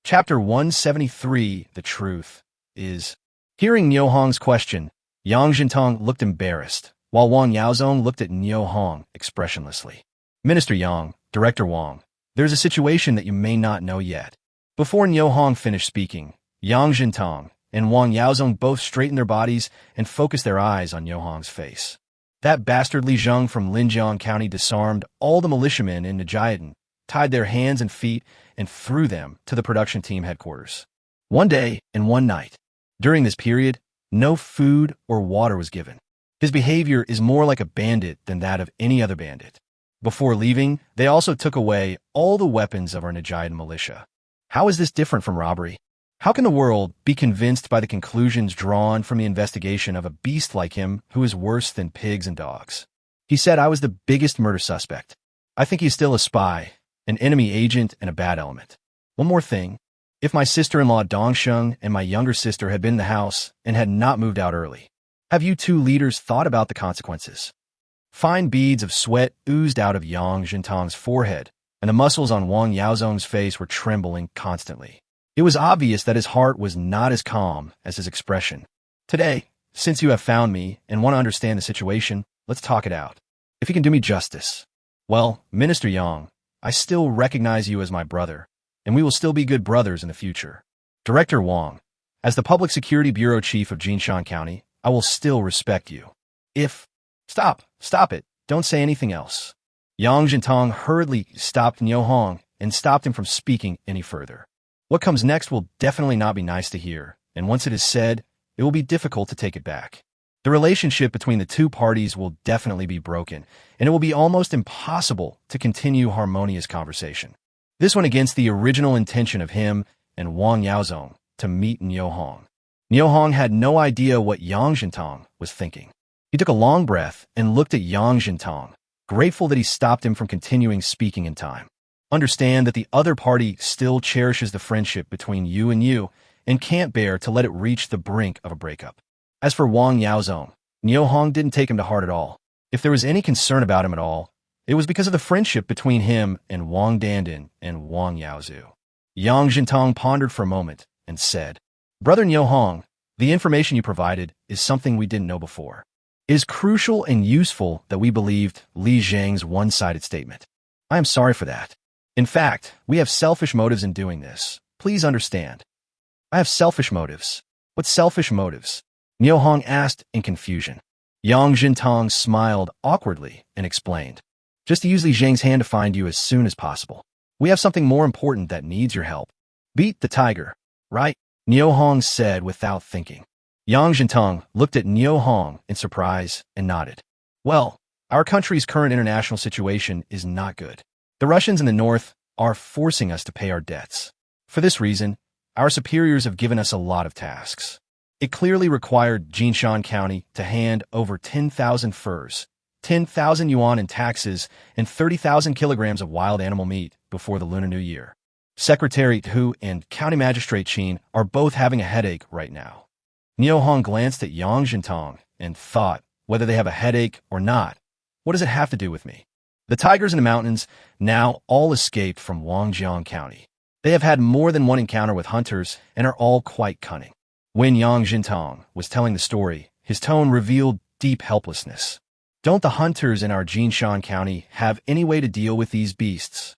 Chapter 173, The Truth, is... Hearing Niu Hong's question, Yang Jintong looked embarrassed, while Wang Yaozong looked at Niu Hong expressionlessly. Minister Yang, Director Wang, there's a situation that you may not know yet. Before Niu Hong finished speaking, Yang Jintong and Wang Yaozong both straightened their bodies and focused their eyes on Niu Hong's face. That bastard Li Zheng from Linjiang County disarmed all the militiamen in Nijiatan, tied their hands and feet, and threw them to the production team headquarters. One day and one night. During this period, no food or water was given. His behavior is more like a bandit than that of any other bandit. Before leaving, they also took away all the weapons of our Nijiatan militia. How is this different from robbery? How can the world be convinced by the conclusions drawn from the investigation of a beast like him who is worse than pigs and dogs? He said I was the biggest murder suspect. I think he's still a spy, an enemy agent, and a bad element. One more thing. If my sister-in-law Dongsheng and my younger sister had been in the house and had not moved out early, Have you two leaders thought about the consequences? Fine beads of sweat oozed out of Yang Jintang's forehead, and the muscles on Wang Yaozong's face were trembling constantly. It was obvious that his heart was not as calm as his expression. Today, since you have found me and want to understand the situation, let's talk it out. If you can do me justice. Well, Minister Yang, I still recognize you as my brother, and we will still be good brothers in the future. Director Wang, as the Public Security Bureau Chief of Jinshan County, I will still respect you. Stop it, don't say anything else. Yang Jintang hurriedly stopped Niu Hong and stopped him from speaking any further. What comes next will definitely not be nice to hear, and once it is said, it will be difficult to take it back. The relationship between the two parties will definitely be broken, and it will be almost impossible to continue harmonious conversation. This went against the original intention of him and Wang Yaozong to meet Niu Hong. Niu Hong had no idea what Yang Jintang was thinking. He took a long breath and looked at Yang Jintang, grateful that he stopped him from continuing speaking in time. Understand that the other party still cherishes the friendship between you and can't bear to let it reach the brink of a breakup. As for Wang Yaozong, Niu Hong didn't take him to heart at all. If there was any concern about him at all, it was because of the friendship between him and Wang Dandan and Wang Yaozu. Yang Jintang pondered for a moment and said, Brother Niu Hong, the information you provided is something we didn't know before. It is crucial and useful that we believed Li Zhang's one-sided statement. I am sorry for that. In fact, we have selfish motives in doing this. Please understand. I have selfish motives. What selfish motives? Niu Hong asked in confusion. Yang Jintang smiled awkwardly and explained. Just to use Li Zhang's hand to find you as soon as possible. We have something more important that needs your help. Beat the tiger, right? Niu Hong said without thinking. Yang Jintang looked at Niu Hong in surprise and nodded. Well, our country's current international situation is not good. The Russians in the north are forcing us to pay our debts. For this reason, our superiors have given us a lot of tasks. It clearly required Jinshan County to hand over 10,000 furs, 10,000 yuan in taxes, and 30,000 kilograms of wild animal meat before the Lunar New Year. Secretary Hu and County Magistrate Qin are both having a headache right now. Niu Hong glanced at Yang Jintang and thought, whether they have a headache or not, what does it have to do with me? The tigers in the mountains now all escaped from Wangjiang County. They have had more than one encounter with hunters and are all quite cunning. When Yang Jintang was telling the story, his tone revealed deep helplessness. Don't the hunters in our Jinshan County have any way to deal with these beasts?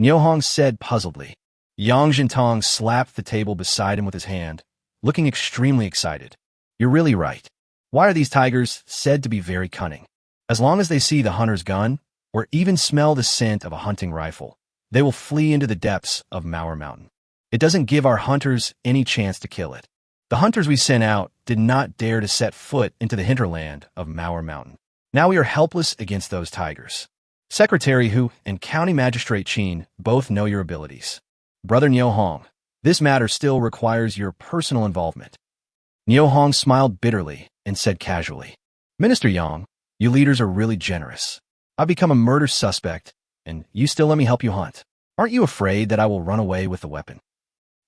Niu Hong said puzzledly. Yang Jintang slapped the table beside him with his hand, looking extremely excited. You're really right. Why are these tigers said to be very cunning? As long as they see the hunter's gun, or even smell the scent of a hunting rifle, they will flee into the depths of Manhwa Mountain. It doesn't give our hunters any chance to kill it. The hunters we sent out did not dare to set foot into the hinterland of Manhwa Mountain. Now we are helpless against those tigers. Secretary Hu and County Magistrate Qin both know your abilities. Brother Niu Hong, this matter still requires your personal involvement. Niu Hong smiled bitterly and said casually, Minister Yang, you leaders are really generous. I've become a murder suspect, and you still let me help you hunt. Aren't you afraid that I will run away with the weapon?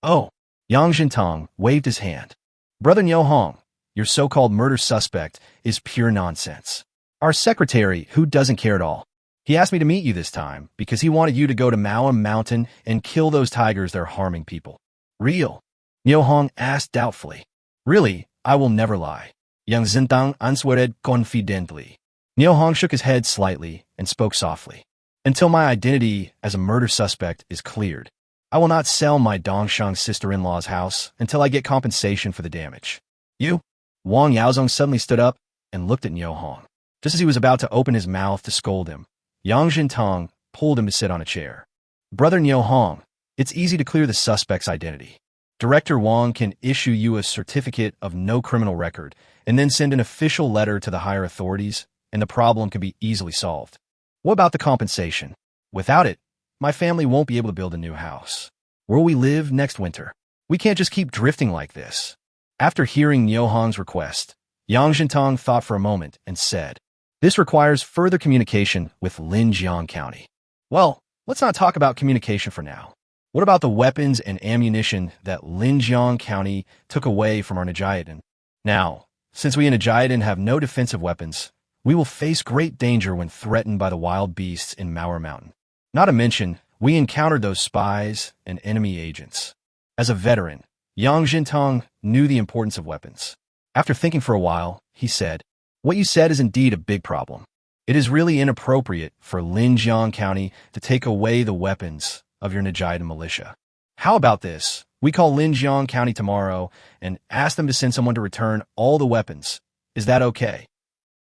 Oh, Yang Jintang waved his hand. Brother Niu Hong, your so-called murder suspect is pure nonsense. Our secretary, who doesn't care at all, he asked me to meet you this time because he wanted you to go to Manhwa Mountain and kill those tigers that are harming people. Real? Niu Hong asked doubtfully. Really, I will never lie. Yang Zintang answered confidently. Niu Hong shook his head slightly and spoke softly. Until my identity as a murder suspect is cleared, I will not sell my Dongshang sister-in-law's house until I get compensation for the damage. You? Wang Yaozong suddenly stood up and looked at Niu Hong. Just as he was about to open his mouth to scold him, Yang Jintang pulled him to sit on a chair. Brother Niu Hong, it's easy to clear the suspect's identity. Director Wang can issue you a certificate of no criminal record and then send an official letter to the higher authorities, and the problem can be easily solved. What about the compensation? Without it, my family won't be able to build a new house. Where will we live next winter? We can't just keep drifting like this. After hearing Niu Hong's request, Yang Jintang thought for a moment and said, this requires further communication with Linjiang County. Well, let's not talk about communication for now. What about the weapons and ammunition that Linjiang County took away from our Nijiadan? Now, since we in Ajaiden have no defensive weapons, we will face great danger when threatened by the wild beasts in Mauer Mountain. Not to mention, we encountered those spies and enemy agents. As a veteran, Yang Jintong knew the importance of weapons. After thinking for a while, he said, "What you said is indeed a big problem. It is really inappropriate for Linjiang County to take away the weapons of your Najaiden militia. How about this? We call Linjiang County tomorrow and ask them to send someone to return all the weapons. Is that okay?"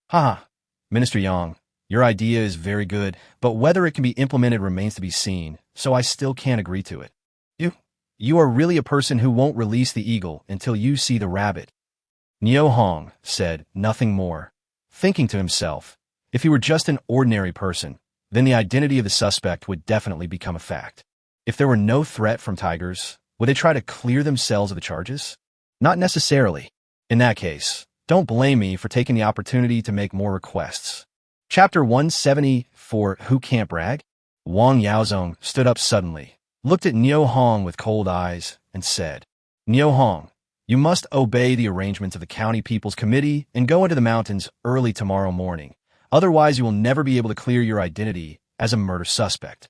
Haha, Minister Yang, your idea is very good, but whether it can be implemented remains to be seen, so I still can't agree to it. You are really a person who won't release the eagle until you see the rabbit. Niu Hong said nothing more, thinking to himself, if he were just an ordinary person, then the identity of the suspect would definitely become a fact. If there were no threat from tigers, would they try to clear themselves of the charges? Not necessarily. In that case, don't blame me for taking the opportunity to make more requests. Chapter 174, Who Can't Brag? Wang Yaozong stood up suddenly, looked at Niu Hong with cold eyes, and said, Niu Hong, you must obey the arrangements of the County People's Committee and go into the mountains early tomorrow morning. Otherwise, you will never be able to clear your identity as a murder suspect.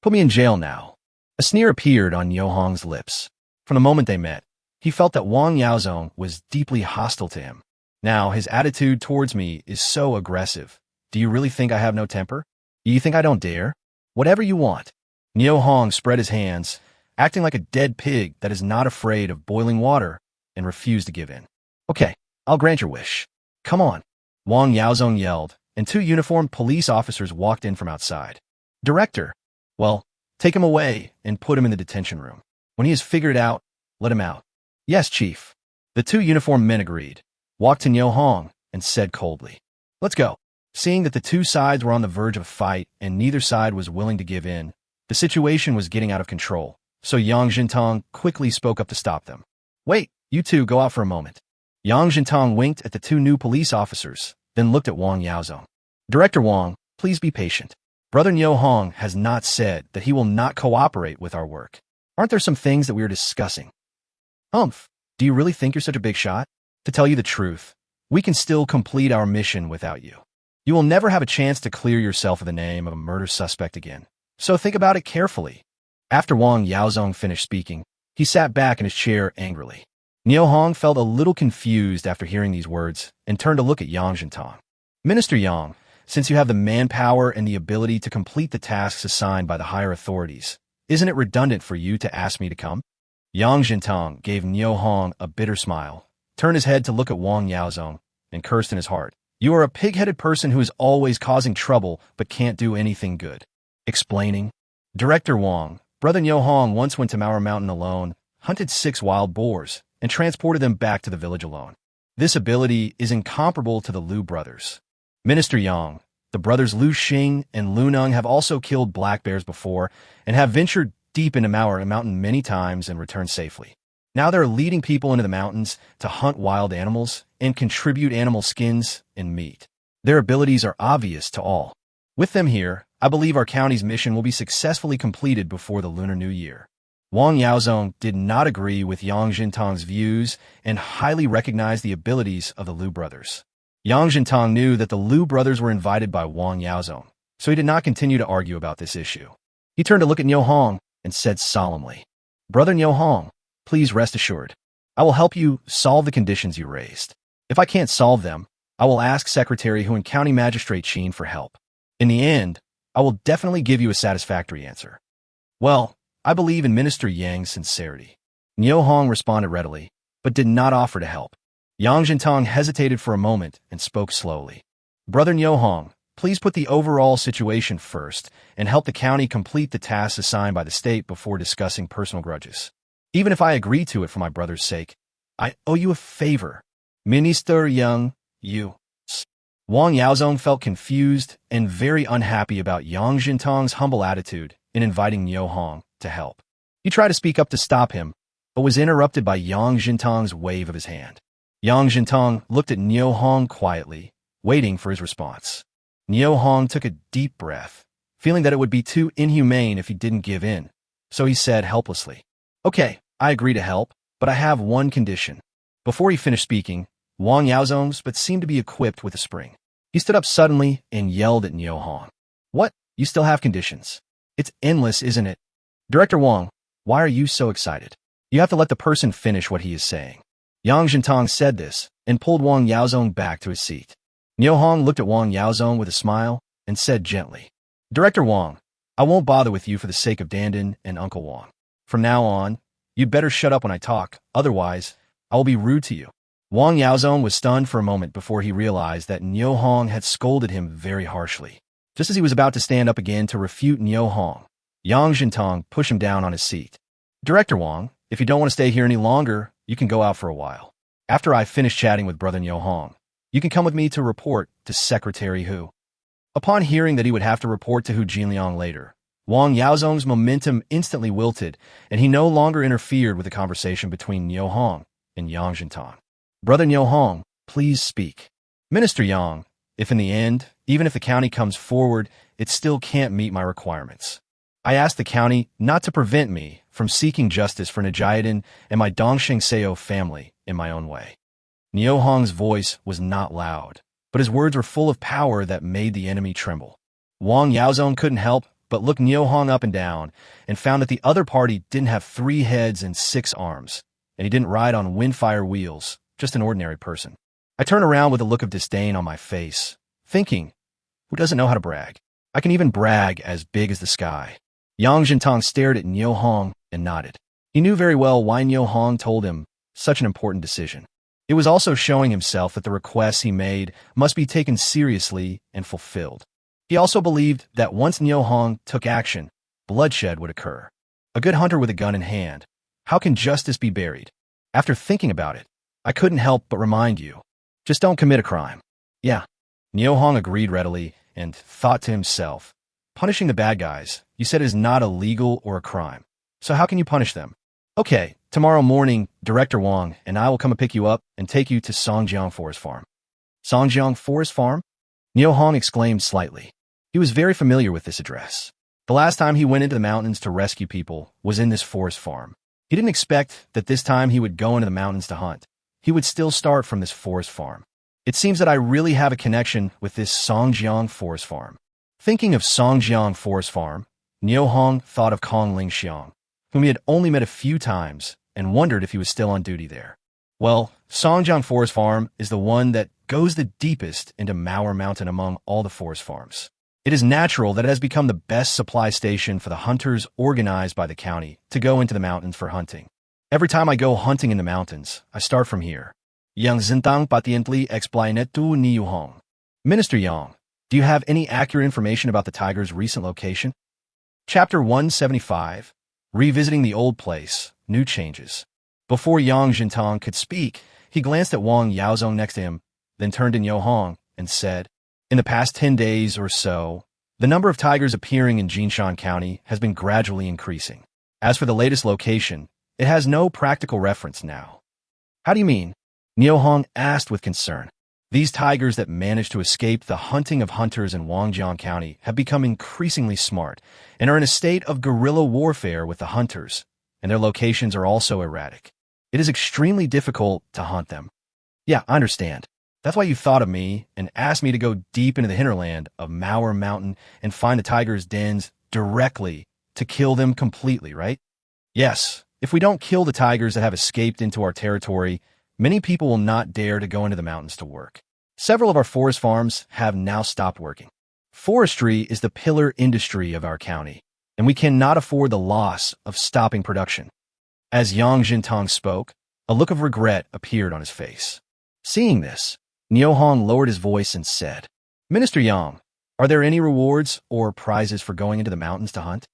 Put me in jail now. A sneer appeared on Niu Hong's lips. From the moment they met, he felt that Wang Yaozong was deeply hostile to him. Now, his attitude towards me is so aggressive. Do you really think I have no temper? Do you think I don't dare? Whatever you want. Niu Hong spread his hands, acting like a dead pig that is not afraid of boiling water, and refused to give in. Okay, I'll grant your wish. Come on. Wang Yaozong yelled, and two uniformed police officers walked in from outside. Director, well, take him away and put him in the detention room. When he has figured it out, let him out. Yes, Chief. The two uniformed men agreed, walked to Niu Hong, and said coldly, Let's go. Seeing that the two sides were on the verge of a fight and neither side was willing to give in, the situation was getting out of control, so Yang Jintong quickly spoke up to stop them. Wait, you two go out for a moment. Yang Jintong winked at the two new police officers, then looked at Wang Yaozong. Director Wang, please be patient. Brother Niu Hong has not said that he will not cooperate with our work. Aren't there some things that we are discussing? Do you really think you're such a big shot? To tell you the truth, we can still complete our mission without you. You will never have a chance to clear yourself of the name of a murder suspect again. So think about it carefully. After Wang Yaozong finished speaking, he sat back in his chair angrily. Niu Hong felt a little confused after hearing these words and turned to look at Yang Jintong. Minister Yang, since you have the manpower and the ability to complete the tasks assigned by the higher authorities, isn't it redundant for you to ask me to come? Yang Jintong gave Niu Hong a bitter smile, turned his head to look at Wang Yaozong, and cursed in his heart. You are a pig-headed person who is always causing trouble but can't do anything good. Explaining. Director Wang, Brother Niu Hong once went to Mauer Mountain alone, hunted 6 wild boars, and transported them back to the village alone. This ability is incomparable to the Liu brothers. Minister Yang, the brothers Liu Xing and Liu Neng have also killed black bears before and have ventured deep into Mauer Mountain many times and returned safely. Now they're leading people into the mountains to hunt wild animals and contribute animal skins and meat. Their abilities are obvious to all. With them here, I believe our county's mission will be successfully completed before the Lunar New Year. Wang Yaozong did not agree with Yang Jintong's views and highly recognized the abilities of the Liu brothers. Yang Jintong knew that the Liu brothers were invited by Wang Yaozong, so he did not continue to argue about this issue. He turned to look at Niu Hong and said solemnly, Brother Niu Hong, please rest assured. I will help you solve the conditions you raised. If I can't solve them, I will ask Secretary Hu and County Magistrate Sheen for help. In the end, I will definitely give you a satisfactory answer. Well, I believe in Minister Yang's sincerity. Niu Hong responded readily, but did not offer to help. Yang Jintong hesitated for a moment and spoke slowly. Brother Niu Hong, please put the overall situation first and help the county complete the tasks assigned by the state before discussing personal grudges. Even if I agree to it for my brother's sake, I owe you a favor. Minister Yang, you. Wang Yaozong felt confused and very unhappy about Yang Jintong's humble attitude in inviting Niu Hong to help. He tried to speak up to stop him, but was interrupted by Yang Jintong's wave of his hand. Yang Jintong looked at Niu Hong quietly, waiting for his response. Niu Hong took a deep breath, feeling that it would be too inhumane if he didn't give in, so he said helplessly, Okay, I agree to help, but I have one condition. Before he finished speaking, Wang Yaozong's but seemed to be equipped with a spring. He stood up suddenly and yelled at Niu Hong. What? You still have conditions? It's endless, isn't it? Director Wang, why are you so excited? You have to let the person finish what he is saying. Yang Jintong said this and pulled Wang Yaozong back to his seat. Niu Hong looked at Wang Yaozong with a smile and said gently, Director Wang, I won't bother with you for the sake of Dandan and Uncle Wang. From now on, you'd better shut up when I talk, otherwise, I will be rude to you. Wang Yaozong was stunned for a moment before he realized that Niu Hong had scolded him very harshly. Just as he was about to stand up again to refute Niu Hong, Yang Jintong pushed him down on his seat. Director Wang, if you don't want to stay here any longer, you can go out for a while. After I finish chatting with Brother Niu Hong, you can come with me to report to Secretary Hu. Upon hearing that he would have to report to Hu Jinliang later, Wang Yaozong's momentum instantly wilted, and he no longer interfered with the conversation between Niu Hong and Yang Jintong. Brother Niu Hong, please speak. Minister Yang, if in the end, even if the county comes forward, it still can't meet my requirements. I asked the county not to prevent me from seeking justice for Nijiadan and my Dongxing Seo family in my own way. Niu Hong's voice was not loud, but his words were full of power that made the enemy tremble. Wang Yaozong couldn't help but look Niu Hong up and down and found that the other party didn't have 3 heads and 6 arms, and he didn't ride on windfire wheels, just an ordinary person. I turned around with a look of disdain on my face, thinking, who doesn't know how to brag? I can even brag as big as the sky. Yang Jintong stared at Niu Hong and nodded. He knew very well why Niu Hong told him such an important decision. It was also showing himself that the requests he made must be taken seriously and fulfilled. He also believed that once Niu Hong took action, bloodshed would occur. A good hunter with a gun in hand, how can justice be buried? After thinking about it, I couldn't help but remind you, just don't commit a crime. Yeah. Niu Hong agreed readily and thought to himself, punishing the bad guys, you said is not illegal or a crime. So how can you punish them? Okay, tomorrow morning, Director Wang and I will come and pick you up and take you to Songjiang Forest Farm. Songjiang Forest Farm? Niu Hong exclaimed slightly. He was very familiar with this address. The last time he went into the mountains to rescue people was in this forest farm. He didn't expect that this time he would go into the mountains to hunt. He would still start from this forest farm. It seems that I really have a connection with this Songjiang Forest Farm. Thinking of Songjiang Forest Farm, Niu Hong thought of Kong Lingxiang, whom he had only met a few times, and wondered if he was still on duty there. Well, Songjiang Forest Farm is the one that goes the deepest into Mauer Mountain among all the forest farms. It is natural that it has become the best supply station for the hunters organized by the county to go into the mountains for hunting. Every time I go hunting in the mountains, I start from here. Yang Zintang patiently explained to Niu Hong. Minister Yang, do you have any accurate information about the tiger's recent location? Chapter 175, Revisiting the Old Place, New Changes. Before Yang Jintong could speak, he glanced at Wang Yaozong next to him, then turned to Niu Hong and said, in the past 10 days or so, the number of tigers appearing in Jinshan County has been gradually increasing. As for the latest location, it has no practical reference now. How do you mean? Niu Hong asked with concern. These tigers that managed to escape the hunting of hunters in Wangjiang County have become increasingly smart and are in a state of guerrilla warfare with the hunters, and their locations are also erratic. It is extremely difficult to hunt them. Yeah, I understand. That's why you thought of me and asked me to go deep into the hinterland of Mauer Mountain and find the tigers' dens directly to kill them completely, right? Yes, if we don't kill the tigers that have escaped into our territory, many people will not dare to go into the mountains to work. Several of our forest farms have now stopped working. Forestry is the pillar industry of our county, and we cannot afford the loss of stopping production. As Yang Jintong spoke, a look of regret appeared on his face. Seeing this, Niu Hong lowered his voice and said, Minister Yang, are there any rewards or prizes for going into the mountains to hunt?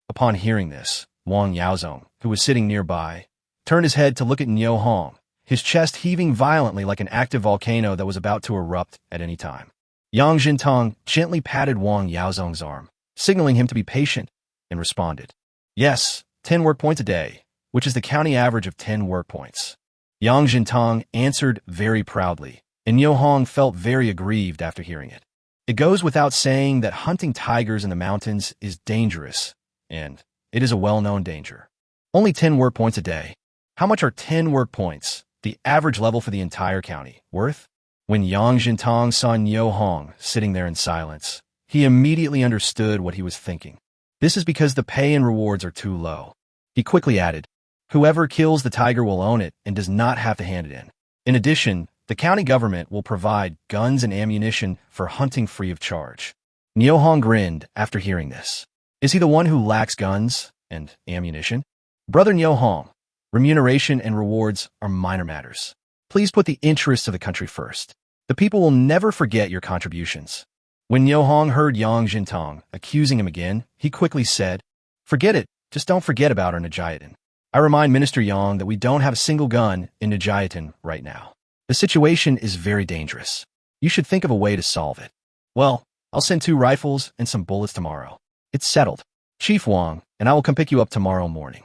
Upon hearing this, Wang Yaozong, who was sitting nearby, turned his head to look at Niu Hong, his chest heaving violently like an active volcano that was about to erupt at any time. Yang Jintong gently patted Wang Yaozong's arm, signaling him to be patient, and responded, Yes, 10 work points a day, which is the county average of 10 work points. Yang Jintong answered very proudly, and Niu Hong felt very aggrieved after hearing it. It goes without saying that hunting tigers in the mountains is dangerous, and it is a well-known danger. Only 10 work points a day. How much are 10 work points the average level for the entire county. Worth? When Yang Jintang saw Niu Hong sitting there in silence, he immediately understood what he was thinking. This is because the pay and rewards are too low. He quickly added, whoever kills the tiger will own it and does not have to hand it in. In addition, the county government will provide guns and ammunition for hunting free of charge. Niu Hong grinned after hearing this. Is he the one who lacks guns and ammunition? Brother Niu Hong, remuneration and rewards are minor matters. Please put the interests of the country first. The people will never forget your contributions. When Niu Hong heard Yang Jintang accusing him again, he quickly said, forget it, just don't forget about our Nijayatan. I remind Minister Yang that we don't have a single gun in Nijayatan right now. The situation is very dangerous. You should think of a way to solve it. Well, I'll send 2 rifles and some bullets tomorrow. It's settled. Chief Wang, and I will come pick you up tomorrow morning.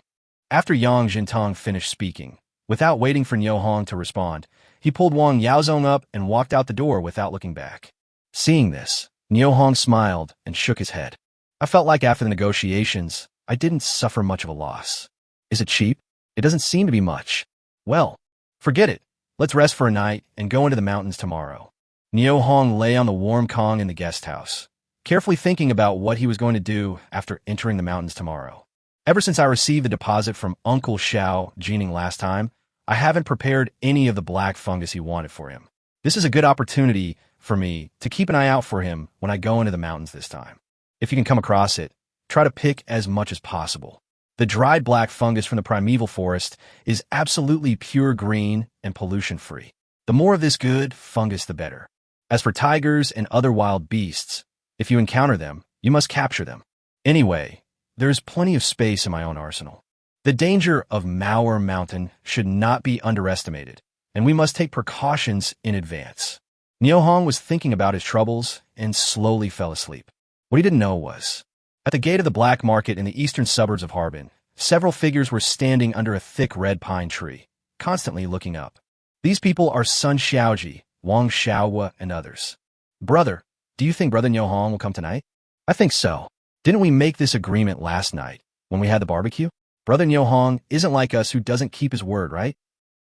After Yang Jintang finished speaking, without waiting for Niu Hong to respond, he pulled Wang Yaozong up and walked out the door without looking back. Seeing this, Niu Hong smiled and shook his head. I felt like after the negotiations, I didn't suffer much of a loss. Is it cheap? It doesn't seem to be much. Well, forget it. Let's rest for a night and go into the mountains tomorrow. Niu Hong lay on the warm Kong in the guest house, carefully thinking about what he was going to do after entering the mountains tomorrow. Ever since I received the deposit from Uncle Xiao Jining last time, I haven't prepared any of the black fungus he wanted for him. This is a good opportunity for me to keep an eye out for him when I go into the mountains this time. If you can come across it, try to pick as much as possible. The dried black fungus from the primeval forest is absolutely pure green and pollution-free. The more of this good fungus, the better. As for tigers and other wild beasts, if you encounter them, you must capture them. Anyway, there's plenty of space in my own arsenal. The danger of Mauer Mountain should not be underestimated, and we must take precautions in advance. Niu Hong was thinking about his troubles and slowly fell asleep. What he didn't know was, at the gate of the black market in the eastern suburbs of Harbin, several figures were standing under a thick red pine tree, constantly looking up. These people are Sun Xiaoji, Wang Xiaohua, and others. Brother, do you think Brother Niu Hong will come tonight? I think so. Didn't we make this agreement last night when we had the barbecue? Brother Niu Hong isn't like us who doesn't keep his word, right?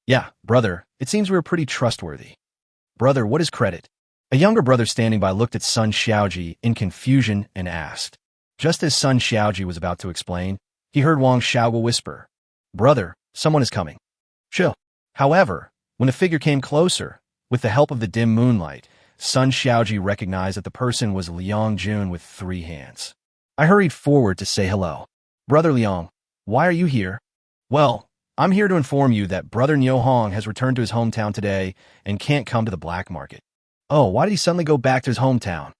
Yeah, brother, it seems we were pretty trustworthy. Brother, what is credit? A younger brother standing by looked at Sun Xiaoji in confusion and asked. Just as Sun Xiaoji was about to explain, he heard Wang Xiaohua whisper, Brother, someone is coming. Chill. However, when the figure came closer, with the help of the dim moonlight, Sun Xiaoji recognized that the person was Liang Jun with 3 hands. I hurried forward to say hello. Brother Liang, why are you here? Well, I'm here to inform you that Brother Niu Hong has returned to his hometown today and can't come to the black market. Oh, why did he suddenly go back to his hometown?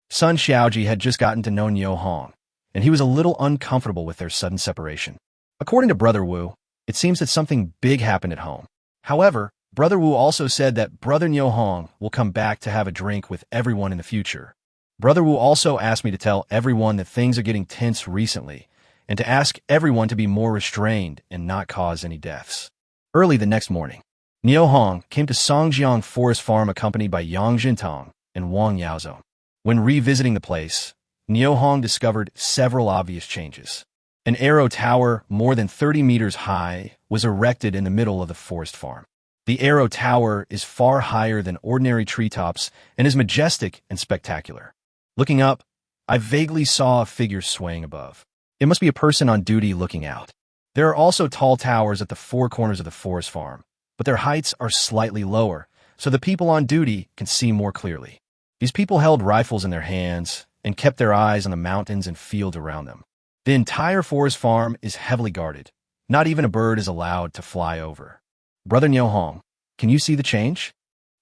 Sun Xiaoji had just gotten to know Niu Hong, and he was a little uncomfortable with their sudden separation. According to Brother Wu, it seems that something big happened at home. However, Brother Wu also said that Brother Niu Hong will come back to have a drink with everyone in the future. Brother Wu also asked me to tell everyone that things are getting tense recently, and to ask everyone to be more restrained and not cause any deaths. Early the next morning, Niu Hong came to Songjiang Forest Farm accompanied by Yang Jintang and Wang Yaozong. When revisiting the place, Niu Hong discovered several obvious changes. An arrow tower more than 30 meters high was erected in the middle of the forest farm. The arrow tower is far higher than ordinary treetops and is majestic and spectacular. Looking up, I vaguely saw a figure swaying above. It must be a person on duty looking out. There are also tall towers at the 4 corners of the forest farm, but their heights are slightly lower, so the people on duty can see more clearly. These people held rifles in their hands and kept their eyes on the mountains and fields around them. The entire forest farm is heavily guarded. Not even a bird is allowed to fly over. Brother Niu Hong, can you see the change?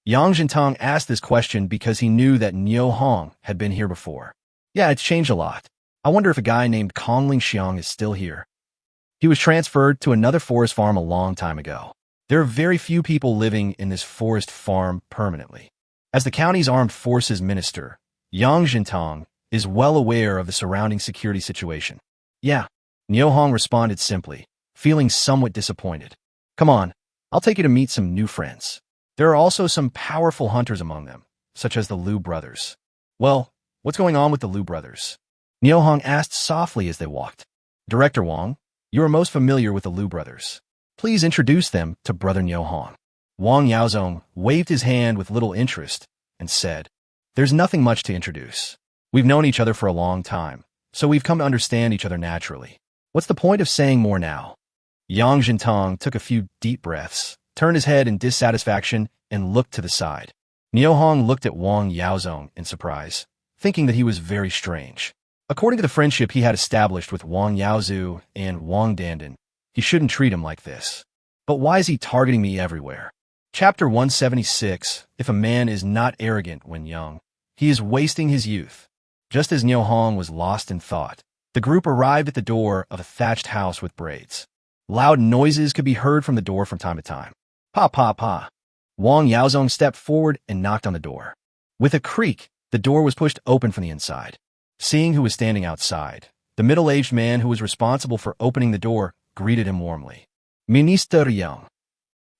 Yang Jintang asked this question because he knew that Niu Hong had been here before. Yeah, it's changed a lot. I wonder if a guy named Kongling Xiang is still here. He was transferred to another forest farm a long time ago. There are very few people living in this forest farm permanently. As the county's armed forces minister, Yang Jintang is well aware of the surrounding security situation. Yeah, Niu Hong responded simply, feeling somewhat disappointed. Come on, I'll take you to meet some new friends. There are also some powerful hunters among them, such as the Liu brothers. Well, what's going on with the Liu brothers? Niu Hong asked softly as they walked. Director Wang, you are most familiar with the Liu brothers. Please introduce them to Brother Niu Hong. Wang Yaozong waved his hand with little interest and said, "There's nothing much to introduce. We've known each other for a long time, so we've come to understand each other naturally. What's the point of saying more now?" Yang Jintang took a few deep breaths, turned his head in dissatisfaction, and looked to the side. Niu Hong looked at Wang Yaozong in surprise, thinking that he was very strange. According to the friendship he had established with Wang Yaozu and Wang Dandan, he shouldn't treat him like this. But why is he targeting me everywhere? Chapter 176, If a man is not arrogant when young, he is wasting his youth. Just as Niu Hong was lost in thought, the group arrived at the door of a thatched house with braids. Loud noises could be heard from the door from time to time. Pa pa pa. Wang Yaozong stepped forward and knocked on the door. With a creak, the door was pushed open from the inside. Seeing who was standing outside, the middle-aged man who was responsible for opening the door greeted him warmly. Minister Yang.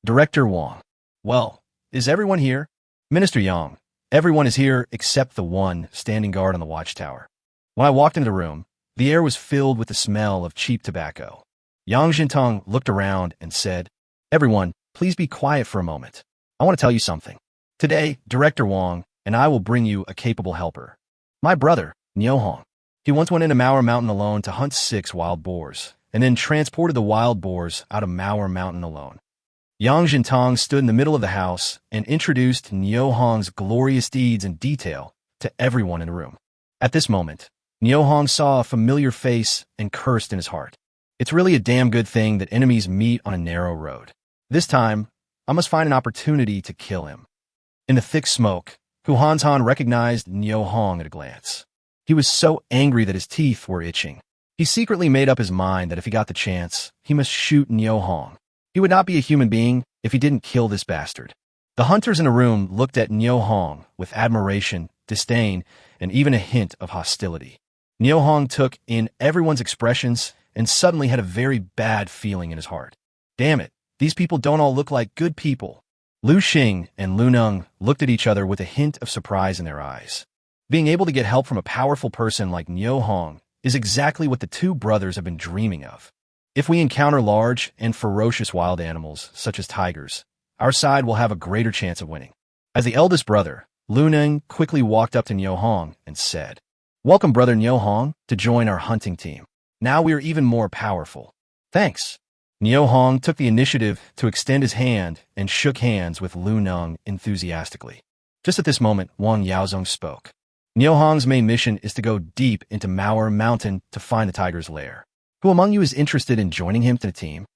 Director Wang. Well, is everyone here? Minister Yang. Everyone is here except the one standing guard on the watchtower. When I walked into the room, the air was filled with the smell of cheap tobacco. Yang Jintang looked around and said, "Everyone, please be quiet for a moment. I want to tell you something. Today, Director Wang and I will bring you a capable helper. My brother, Niu Hong. He once went into Manhwa Mountain alone to hunt 6 wild boars, and then transported the wild boars out of Manhwa Mountain alone." Yang Jintang stood in the middle of the house and introduced Niu Hong's glorious deeds in detail to everyone in the room. At this moment, Niu Hong saw a familiar face and cursed in his heart. It's really a damn good thing that enemies meet on a narrow road. This time, I must find an opportunity to kill him. In the thick smoke, Hu Hanzhan recognized Niu Hong at a glance. He was so angry that his teeth were itching. He secretly made up his mind that if he got the chance, he must shoot Niu Hong. He would not be a human being if he didn't kill this bastard. The hunters in the room looked at Niu Hong with admiration, disdain, and even a hint of hostility. Niu Hong took in everyone's expressions and suddenly had a very bad feeling in his heart. Damn it, these people don't all look like good people. Lu Xing and Lu Neng looked at each other with a hint of surprise in their eyes. Being able to get help from a powerful person like Niu Hong is exactly what the two brothers have been dreaming of. If we encounter large and ferocious wild animals, such as tigers, our side will have a greater chance of winning. As the eldest brother, Lu Neng quickly walked up to Niu Hong and said, "Welcome, brother Niu Hong, to join our hunting team. Now we are even more powerful." "Thanks." Niu Hong took the initiative to extend his hand and shook hands with Lu Neng enthusiastically. Just at this moment, Wang Yaozong spoke. Niu Hong's main mission is to go deep into Manhwa Mountain to find the tiger's lair. Who among you is interested in joining him to the team?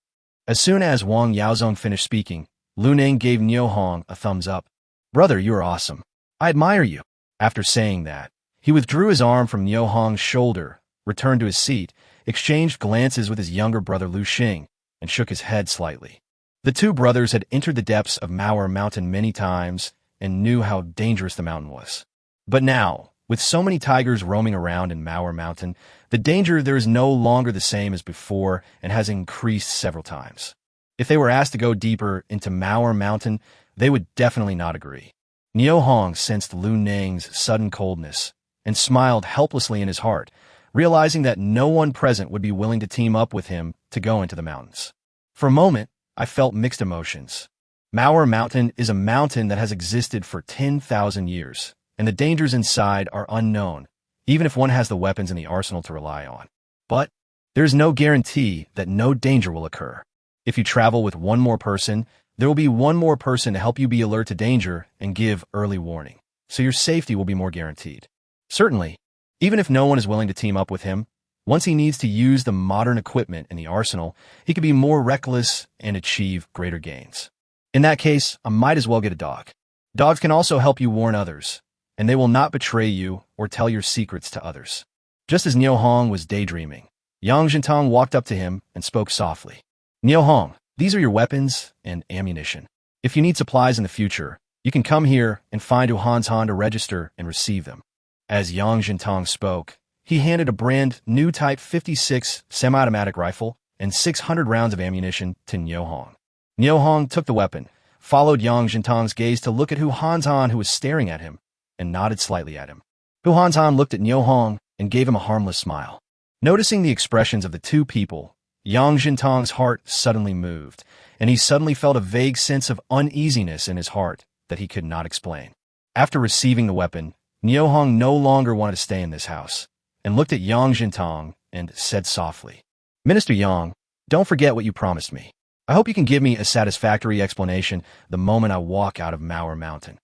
As soon as Wang Yaozong finished speaking, Lu Neng gave Niu Hong a thumbs up. "Brother, you are awesome. I admire you." After saying that, he withdrew his arm from Niu Hong's shoulder, returned to his seat, exchanged glances with his younger brother Lu Xing, and shook his head slightly. The two brothers had entered the depths of Manhwa Mountain many times and knew how dangerous the mountain was. But now, with so many tigers roaming around in Manhwa Mountain, the danger there is no longer the same as before and has increased several times. If they were asked to go deeper into Manhwa Mountain, they would definitely not agree. Niu Hong sensed Lu Neng's sudden coldness and smiled helplessly in his heart, realizing that no one present would be willing to team up with him to go into the mountains. For a moment, I felt mixed emotions. Manhwa Mountain is a mountain that has existed for 10,000 years, and the dangers inside are unknown, even if one has the weapons in the arsenal to rely on. But there is no guarantee that no danger will occur. If you travel with one more person, there will be one more person to help you be alert to danger and give early warning, so your safety will be more guaranteed. Certainly, even if no one is willing to team up with him, once he needs to use the modern equipment in the arsenal, he can be more reckless and achieve greater gains. In that case, I might as well get a dog. Dogs can also help you warn others, and they will not betray you or tell your secrets to others. Just as Niu Hong was daydreaming, Yang Jintang walked up to him and spoke softly. "Niu Hong, these are your weapons and ammunition. If you need supplies in the future, you can come here and find Hu Hanzhan to register and receive them." As Yang Jintang spoke, he handed a brand new Type 56 semi-automatic rifle and 600 rounds of ammunition to Niu Hong. Niu Hong took the weapon, followed Yang Jintang's gaze to look at Hu Hanzhan, who was staring at him, and nodded slightly at him. Hu Hanzhan looked at Niu Hong and gave him a harmless smile. Noticing the expressions of the two people, Yang Jintang's heart suddenly moved, and he suddenly felt a vague sense of uneasiness in his heart that he could not explain. After receiving the weapon, Niu Hong no longer wanted to stay in this house, and looked at Yang Jintang and said softly, "Minister Yang, don't forget what you promised me. I hope you can give me a satisfactory explanation the moment I walk out of Manhwa Mountain."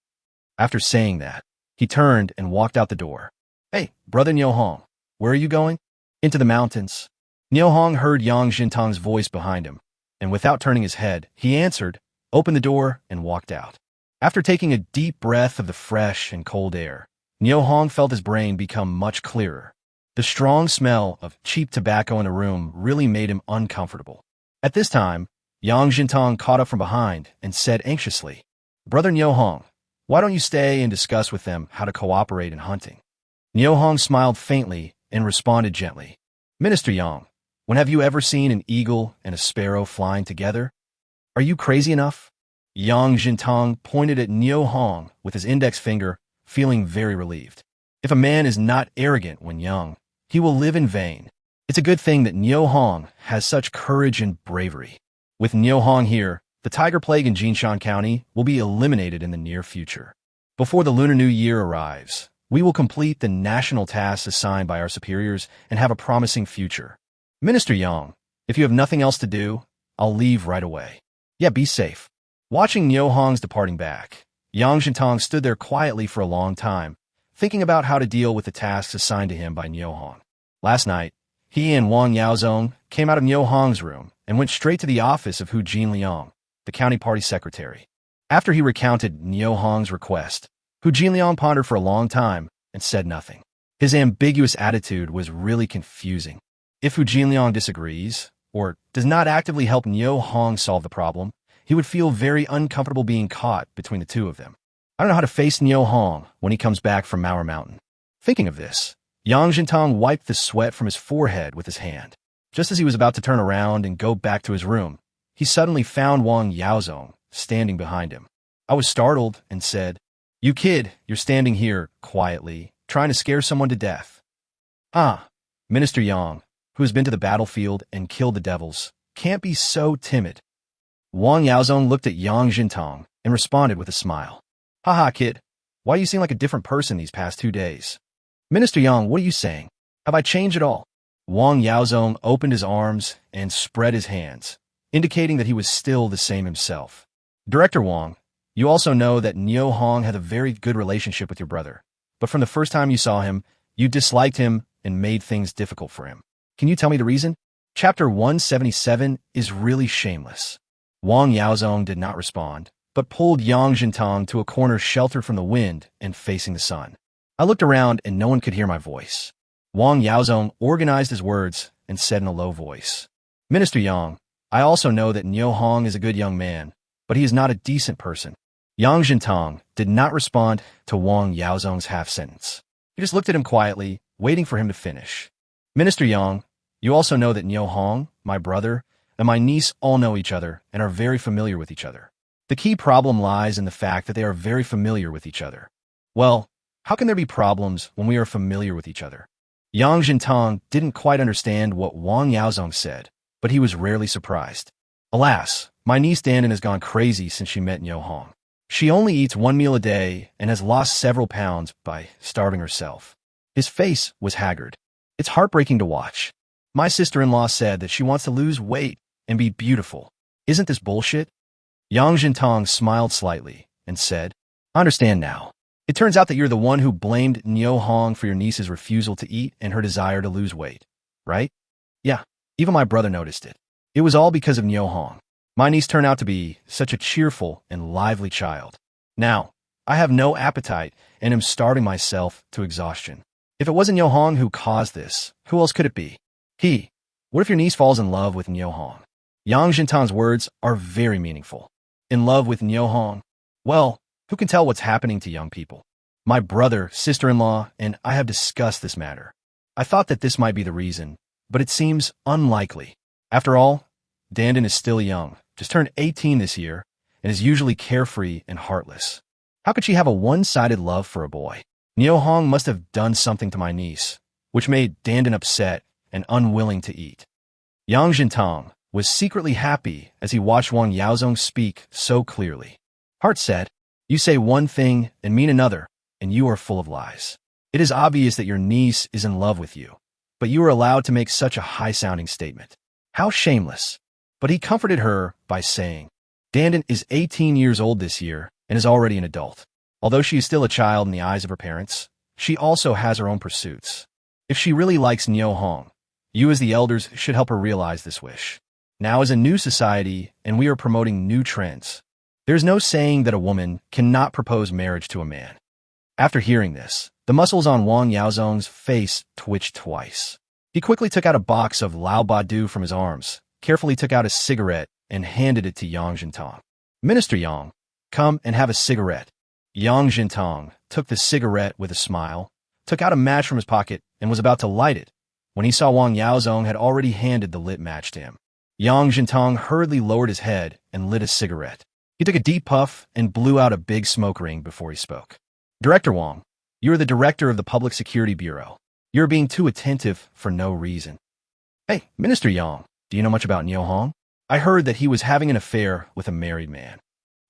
After saying that, he turned and walked out the door. "Hey, brother Niu Hong, where are you going?" "Into the mountains." Niu Hong heard Yang Jintang's voice behind him, and without turning his head, he answered, opened the door, and walked out. After taking a deep breath of the fresh and cold air, Niu Hong felt his brain become much clearer. The strong smell of cheap tobacco in the room really made him uncomfortable. At this time, Yang Jintang caught up from behind and said anxiously, "Brother Niu Hong, why don't you stay and discuss with them how to cooperate in hunting?" Niu Hong smiled faintly and responded gently, "Minister Yang, when have you ever seen an eagle and a sparrow flying together? Are you crazy enough?" Yang Jintang pointed at Niu Hong with his index finger, feeling very relieved. If a man is not arrogant when young, he will live in vain. It's a good thing that Niu Hong has such courage and bravery. With Niu Hong here, the tiger plague in Jinshan County will be eliminated in the near future. Before the Lunar New Year arrives, we will complete the national tasks assigned by our superiors and have a promising future. Minister Yang, if you have nothing else to do, I'll leave right away. Yeah, be safe. Watching Niu Hong's departing back, Yang Jintang stood there quietly for a long time, thinking about how to deal with the tasks assigned to him by Niu Hong. Last night, he and Wang Yaozong came out of Niu Hong's room and went straight to the office of Hu Jinliang, the county party secretary. After he recounted Niu Hong's request, Hu Jinliang pondered for a long time and said nothing. His ambiguous attitude was really confusing. If Hu Jinliang disagrees, or does not actively help Niu Hong solve the problem, he would feel very uncomfortable being caught between the two of them. I don't know how to face Niu Hong when he comes back from Manhwa Mountain. Thinking of this, Yang Jintang wiped the sweat from his forehead with his hand. Just as he was about to turn around and go back to his room, he suddenly found Wang Yaozong standing behind him. I was startled and said, "You kid, you're standing here, quietly, trying to scare someone to death." "Ah, Minister Yang, who has been to the battlefield and killed the devils, can't be so timid." Wang Yaozong looked at Yang Jintang and responded with a smile. "Haha, kid, why do you seem like a different person these past 2 days?" "Minister Yang, what are you saying? Have I changed at all?" Wang Yaozong opened his arms and spread his hands, indicating that he was still the same himself. "Director Wang, you also know that Niu Hong had a very good relationship with your brother, but from the first time you saw him, you disliked him and made things difficult for him. Can you tell me the reason?" Chapter 177 is really shameless. Wang Yaozong did not respond, but pulled Yang Jintang to a corner sheltered from the wind and facing the sun. I looked around and no one could hear my voice. Wang Yaozong organized his words and said in a low voice, "Minister Yang, I also know that Niu Hong is a good young man, but he is not a decent person." Yang Jintang did not respond to Wang Yaozong's half-sentence. He just looked at him quietly, waiting for him to finish. "Minister Yang, you also know that Niu Hong, my brother, and my niece all know each other and are very familiar with each other. The key problem lies in the fact that they are very familiar with each other." "Well, how can there be problems when we are familiar with each other?" Yang Jintang didn't quite understand what Wang Yaozong said, but he was rarely surprised. "Alas, my niece Dandin has gone crazy since she met Niu Hong. She only eats 1 meal a day and has lost several pounds by starving herself." His face was haggard. "It's heartbreaking to watch. My sister-in-law said that she wants to lose weight and be beautiful. Isn't this bullshit?" Yang Jintang smiled slightly and said, "I understand now. It turns out that you're the one who blamed Niu Hong for your niece's refusal to eat and her desire to lose weight, right?" "Yeah, even my brother noticed it. It was all because of Niu Hong. My niece turned out to be such a cheerful and lively child. Now, I have no appetite and am starving myself to exhaustion. If it wasn't Niu Hong who caused this, who else could it be?" What if your niece falls in love with Niu Hong?" Yang Jintang's words are very meaningful. In love with Niu Hong? Well, who can tell what's happening to young people? My brother, sister-in-law, and I have discussed this matter. I thought that this might be the reason, but it seems unlikely. After all, Dandin is still young, just turned 18 this year, and is usually carefree and heartless. How could she have a one-sided love for a boy? Niu Hong must have done something to my niece, which made Dandin upset and unwilling to eat. Yang Jintang was secretly happy as he watched Wang Yaozong speak so clearly. Heart said, "You say one thing and mean another, and you are full of lies. It is obvious that your niece is in love with you, but you are allowed to make such a high-sounding statement. How shameless." But he comforted her by saying, "Dandan is 18 years old this year and is already an adult. Although she is still a child in the eyes of her parents, she also has her own pursuits. If she really likes Niu Hong, you as the elders should help her realize this wish. Now is a new society, and we are promoting new trends. There's no saying that a woman cannot propose marriage to a man." After hearing this, the muscles on Wang Yaozong's face twitched twice. He quickly took out a box of Lao Badu from his arms, carefully took out a cigarette, and handed it to Yang Jintang. "Minister Yang, come and have a cigarette." Yang Jintang took the cigarette with a smile, took out a match from his pocket, and was about to light it, when he saw Wang Yaozong had already handed the lit match to him. Yang Jintang hurriedly lowered his head and lit a cigarette. He took a deep puff and blew out a big smoke ring before he spoke. "Director Wang, you are the director of the Public Security Bureau. You're being too attentive for no reason." "Hey, Minister Yang, do you know much about Niu Hong? I heard that he was having an affair with a married man."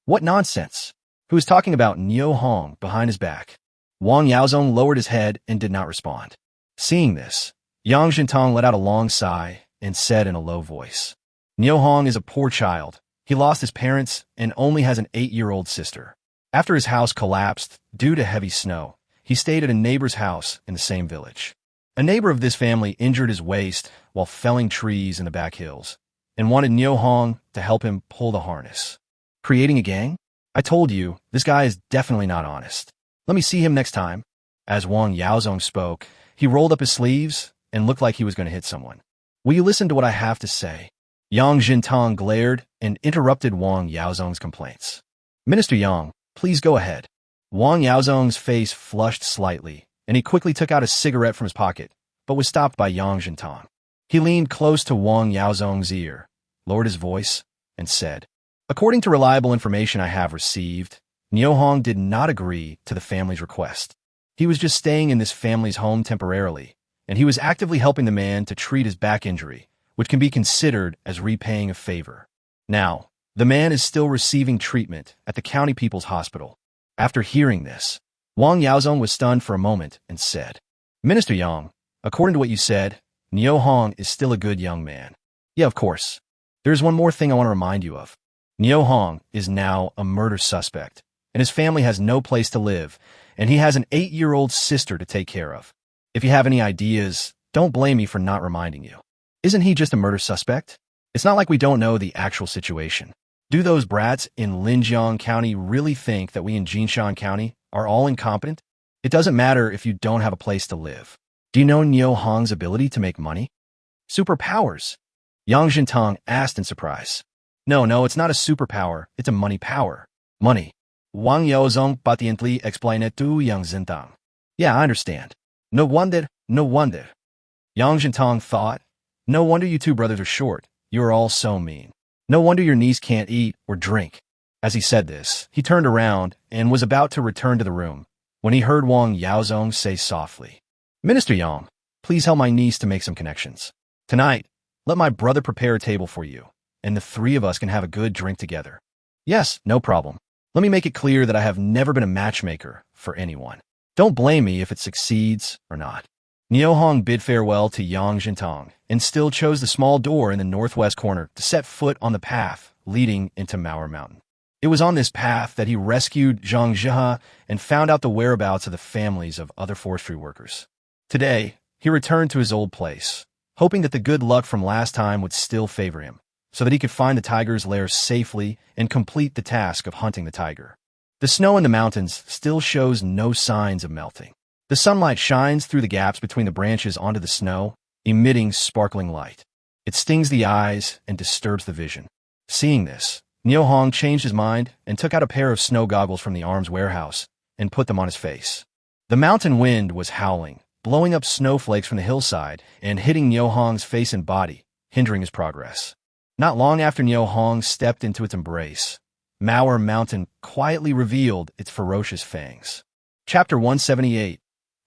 "What nonsense! Who is talking about Niu Hong behind his back?" Wang Yaozong lowered his head and did not respond. Seeing this, Yang Jintang let out a long sigh and said in a low voice, "Niu Hong is a poor child. He lost his parents and only has an 8-year-old sister. After his house collapsed due to heavy snow, he stayed at a neighbor's house in the same village. A neighbor of this family injured his waist while felling trees in the back hills and wanted Niu Hong to help him pull the harness. Creating a gang? I told you, this guy is definitely not honest. Let me see him next time." As Wang Yaozong spoke, he rolled up his sleeves and looked like he was going to hit someone. "Will you listen to what I have to say?" Yang Jintang glared and interrupted Wang Yaozong's complaints. "Minister Yang, please go ahead." Wang Yaozong's face flushed slightly, and he quickly took out a cigarette from his pocket, but was stopped by Yang Jintang. He leaned close to Wang Yaozong's ear, lowered his voice, and said, "According to reliable information I have received, Niu Hong did not agree to the family's request. He was just staying in this family's home temporarily, and he was actively helping the man to treat his back injury, which can be considered as repaying a favor. Now, the man is still receiving treatment at the County People's Hospital." After hearing this, Wang Yaozong was stunned for a moment and said, "Minister Yang, according to what you said, Niu Hong is still a good young man." "Yeah, of course. There's one more thing I want to remind you of. Niu Hong is now a murder suspect, and his family has no place to live, and he has an 8-year-old sister to take care of. If you have any ideas, don't blame me for not reminding you. Isn't he just a murder suspect? It's not like we don't know the actual situation. Do those brats in Linjiang County really think that we in Jinshan County are all incompetent? It doesn't matter if you don't have a place to live. Do you know Niu Hong's ability to make money?" "Superpowers?" Yang Jintang asked in surprise. No, it's not a superpower, it's a money power. Money. Wang Yaozong patiently explained to Yang Jintang. "Yeah, I understand. No wonder. Yang Jintang thought, no wonder you two brothers are short. You are all so mean. No wonder your niece can't eat or drink." As he said this, he turned around and was about to return to the room when he heard Wang Yaozong say softly, "Minister Yang, please help my niece to make some connections. Tonight, let my brother prepare a table for you, and the three of us can have a good drink together." "Yes, no problem. Let me make it clear that I have never been a matchmaker for anyone. Don't blame me if it succeeds or not." Niu Hong bid farewell to Yang Jintang and still chose the small door in the northwest corner to set foot on the path leading into Mauer Mountain. It was on this path that he rescued Zhang Zhihe and found out the whereabouts of the families of other forestry workers. Today, he returned to his old place, hoping that the good luck from last time would still favor him, so that he could find the tiger's lair safely and complete the task of hunting the tiger. The snow in the mountains still shows no signs of melting. The sunlight shines through the gaps between the branches onto the snow, emitting sparkling light. It stings the eyes and disturbs the vision. Seeing this, Niu Hong changed his mind and took out a pair of snow goggles from the arms warehouse and put them on his face. The mountain wind was howling, blowing up snowflakes from the hillside and hitting Niu Hong's face and body, hindering his progress. Not long after Niu Hong stepped into its embrace, Mauer Mountain quietly revealed its ferocious fangs. Chapter 178.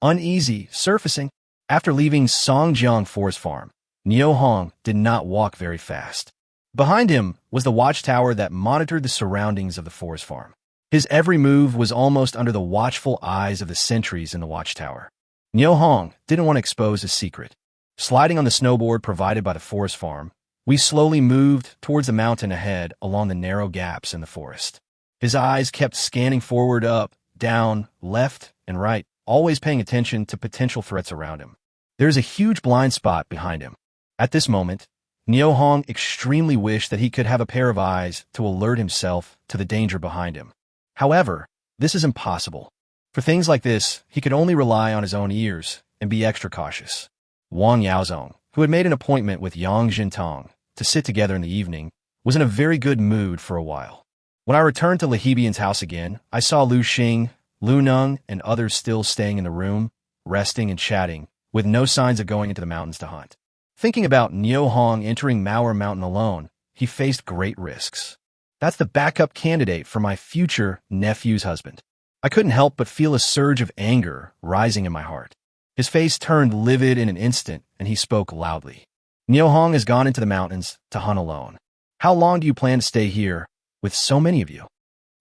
Uneasy Surfacing. After leaving Songjiang Forest Farm, Niu Hong did not walk very fast. Behind him was the watchtower that monitored the surroundings of the forest farm. His every move was almost under the watchful eyes of the sentries in the watchtower. Niu Hong didn't want to expose his secret. Sliding on the snowboard provided by the forest farm, we slowly moved towards the mountain ahead along the narrow gaps in the forest. His eyes kept scanning forward, up, down, left, and right, always paying attention to potential threats around him. There is a huge blind spot behind him. At this moment, Niu Hong extremely wished that he could have a pair of eyes to alert himself to the danger behind him. However, this is impossible. For things like this, he could only rely on his own ears and be extra cautious. Wang Yaozong, who had made an appointment with Yang Jintong to sit together in the evening, was in a very good mood for a while. When I returned to Lehibian's house again, I saw Lu Xing, Lu Neng, and others still staying in the room, resting and chatting, with no signs of going into the mountains to hunt. Thinking about Niu Hong entering Mauer Mountain alone, he faced great risks. That's the backup candidate for my future nephew's husband. I couldn't help but feel a surge of anger rising in my heart. His face turned livid in an instant, and he spoke loudly. Niu Hong has gone into the mountains to hunt alone. How long do you plan to stay here with so many of you?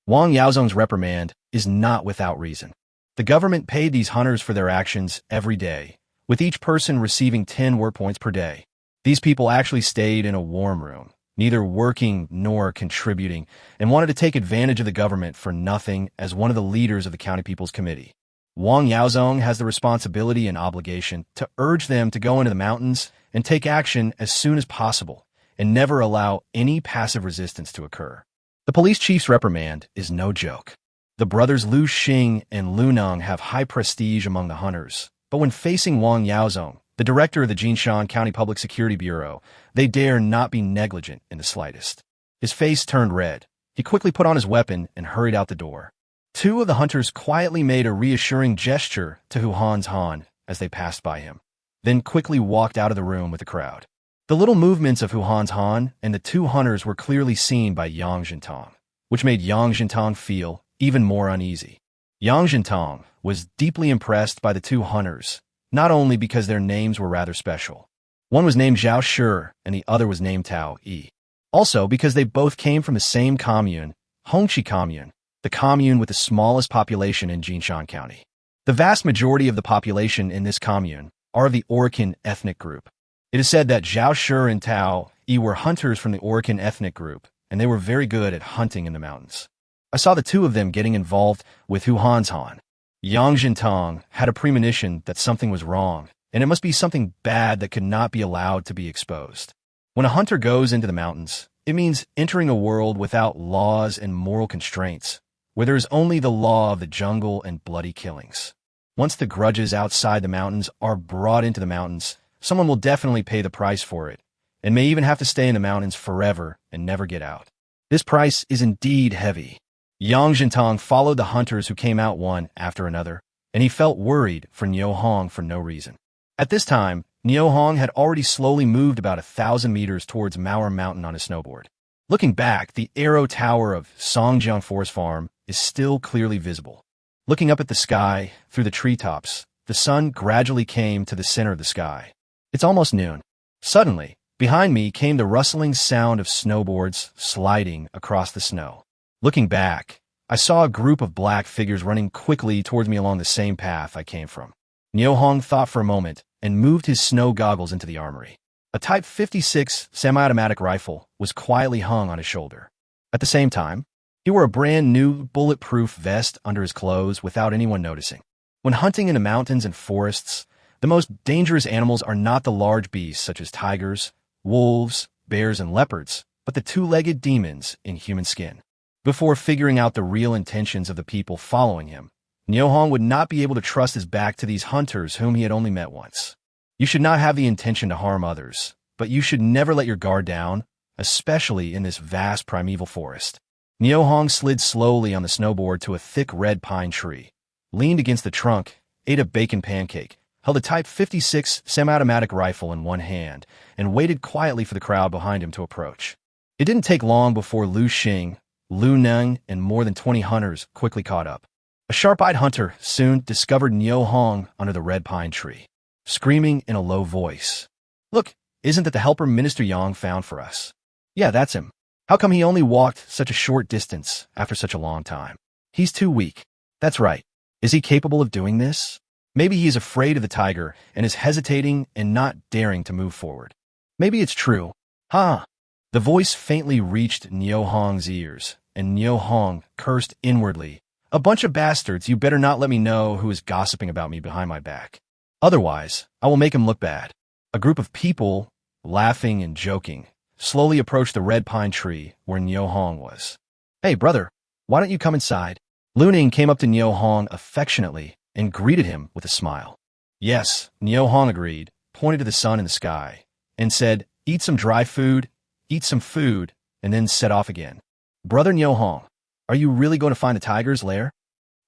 Wang Yaozong's reprimand is not without reason. The government paid these hunters for their actions every day, with each person receiving 10 work points per day. These people actually stayed in a warm room, neither working nor contributing, and wanted to take advantage of the government for nothing as one of the leaders of the County People's Committee. Wang Yaozong has the responsibility and obligation to urge them to go into the mountains and take action as soon as possible, and never allow any passive resistance to occur. The police chief's reprimand is no joke. The brothers Lu Xing and Lu Neng have high prestige among the hunters, but when facing Wang Yaozong, the director of the Jinshan County Public Security Bureau, they dare not be negligent in the slightest. His face turned red. He quickly put on his weapon and hurried out the door. Two of the hunters quietly made a reassuring gesture to Hu Han's Han as they passed by him, then quickly walked out of the room with the crowd. The little movements of Hu Han's Han and the two hunters were clearly seen by Yang Jintong, which made Yang Jintong feel even more uneasy. Yang Jintong was deeply impressed by the two hunters, not only because their names were rather special. One was named Zhao Shi and the other was named Tao Yi. Also because they both came from the same commune, Hongqi Commune, the commune with the smallest population in Jinshan County. The vast majority of the population in this commune are of the Orichan ethnic group. It is said that Zhao Shi and Tao Yi were hunters from the Orichan ethnic group, and they were very good at hunting in the mountains. I saw the two of them getting involved with Hu Han's Han. Yang Jintong had a premonition that something was wrong, and it must be something bad that could not be allowed to be exposed. When a hunter goes into the mountains, it means entering a world without laws and moral constraints, where there is only the law of the jungle and bloody killings. Once the grudges outside the mountains are brought into the mountains, someone will definitely pay the price for it, and may even have to stay in the mountains forever and never get out. This price is indeed heavy. Yang Jintong followed the hunters who came out one after another, and he felt worried for Niu Hong for no reason. At this time, Niu Hong had already slowly moved about 1,000 meters towards Mauer Mountain on his snowboard. Looking back, the arrow tower of Songjiang Forest Farm is still clearly visible. Looking up at the sky, through the treetops, the sun gradually came to the center of the sky. It's almost noon. Suddenly, behind me came the rustling sound of snowboards sliding across the snow. Looking back, I saw a group of black figures running quickly towards me along the same path I came from. Niu Hong thought for a moment and moved his snow goggles into the armory. A Type 56 semi-automatic rifle was quietly hung on his shoulder. At the same time, he wore a brand new bulletproof vest under his clothes without anyone noticing. When hunting in the mountains and forests, the most dangerous animals are not the large beasts such as tigers, wolves, bears, and leopards, but the two-legged demons in human skin. Before figuring out the real intentions of the people following him, Niu Hong would not be able to trust his back to these hunters whom he had only met once. You should not have the intention to harm others, but you should never let your guard down, especially in this vast primeval forest. Niu Hong slid slowly on the snowboard to a thick red pine tree, leaned against the trunk, ate a bacon pancake, held a Type 56 semi-automatic rifle in one hand, and waited quietly for the crowd behind him to approach. It didn't take long before Lu Xing, Lu Neng, and more than 20 hunters quickly caught up. A sharp-eyed hunter soon discovered Niu Hong under the red pine tree, screaming in a low voice. "Look, Isn't that the helper Minister Yang found for us? Yeah, that's him. How come he only walked such a short distance after such a long time? He's too weak. That's right. Is he capable of doing this? Maybe he is afraid of the tiger and is hesitating and not daring to move forward. Maybe it's true. Huh? The voice faintly reached Niu Hong's ears, and Niu Hong cursed inwardly. A bunch of bastards, you better not let me know who is gossiping about me behind my back. Otherwise, I will make him look bad. A group of people, laughing and joking, slowly approached the red pine tree where Niu Hong was. Hey, brother, why don't you come inside? Lu Ning came up to Niu Hong affectionately and greeted him with a smile. Yes, Niu Hong agreed, pointed to the sun in the sky, and said, eat some dry food, eat some food, and then set off again. Brother Niu Hong, are you really going to find the tiger's lair?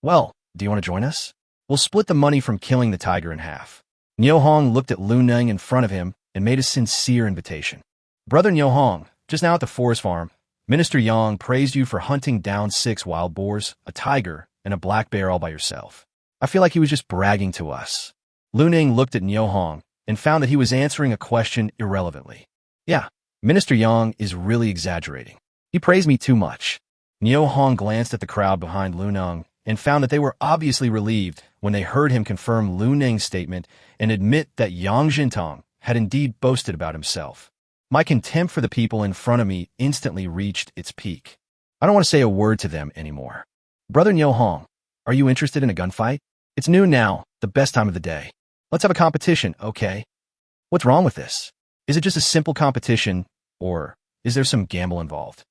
Well, do you want to join us? We'll split the money from killing the tiger in half. Niu Hong looked at Lu Ning in front of him and made a sincere invitation. Brother Niu Hong, just now at the forest farm, Minister Yang praised you for hunting down 6 wild boars, a tiger, and a black bear all by yourself. I feel like he was just bragging to us. Lu Ning looked at Niu Hong and found that he was answering a question irrelevantly. Yeah, Minister Yang is really exaggerating. He praised me too much. Niu Hong glanced at the crowd behind Lu Ning and found that they were obviously relieved when they heard him confirm Lu Ning's statement and admit that Yang Jintong had indeed boasted about himself. My contempt for the people in front of me instantly reached its peak. I don't want to say a word to them anymore. Brother Niu Hong, are you interested in a gunfight? It's noon now, the best time of the day. Let's have a competition, okay? What's wrong with this? Is it just a simple competition, or is there some gamble involved?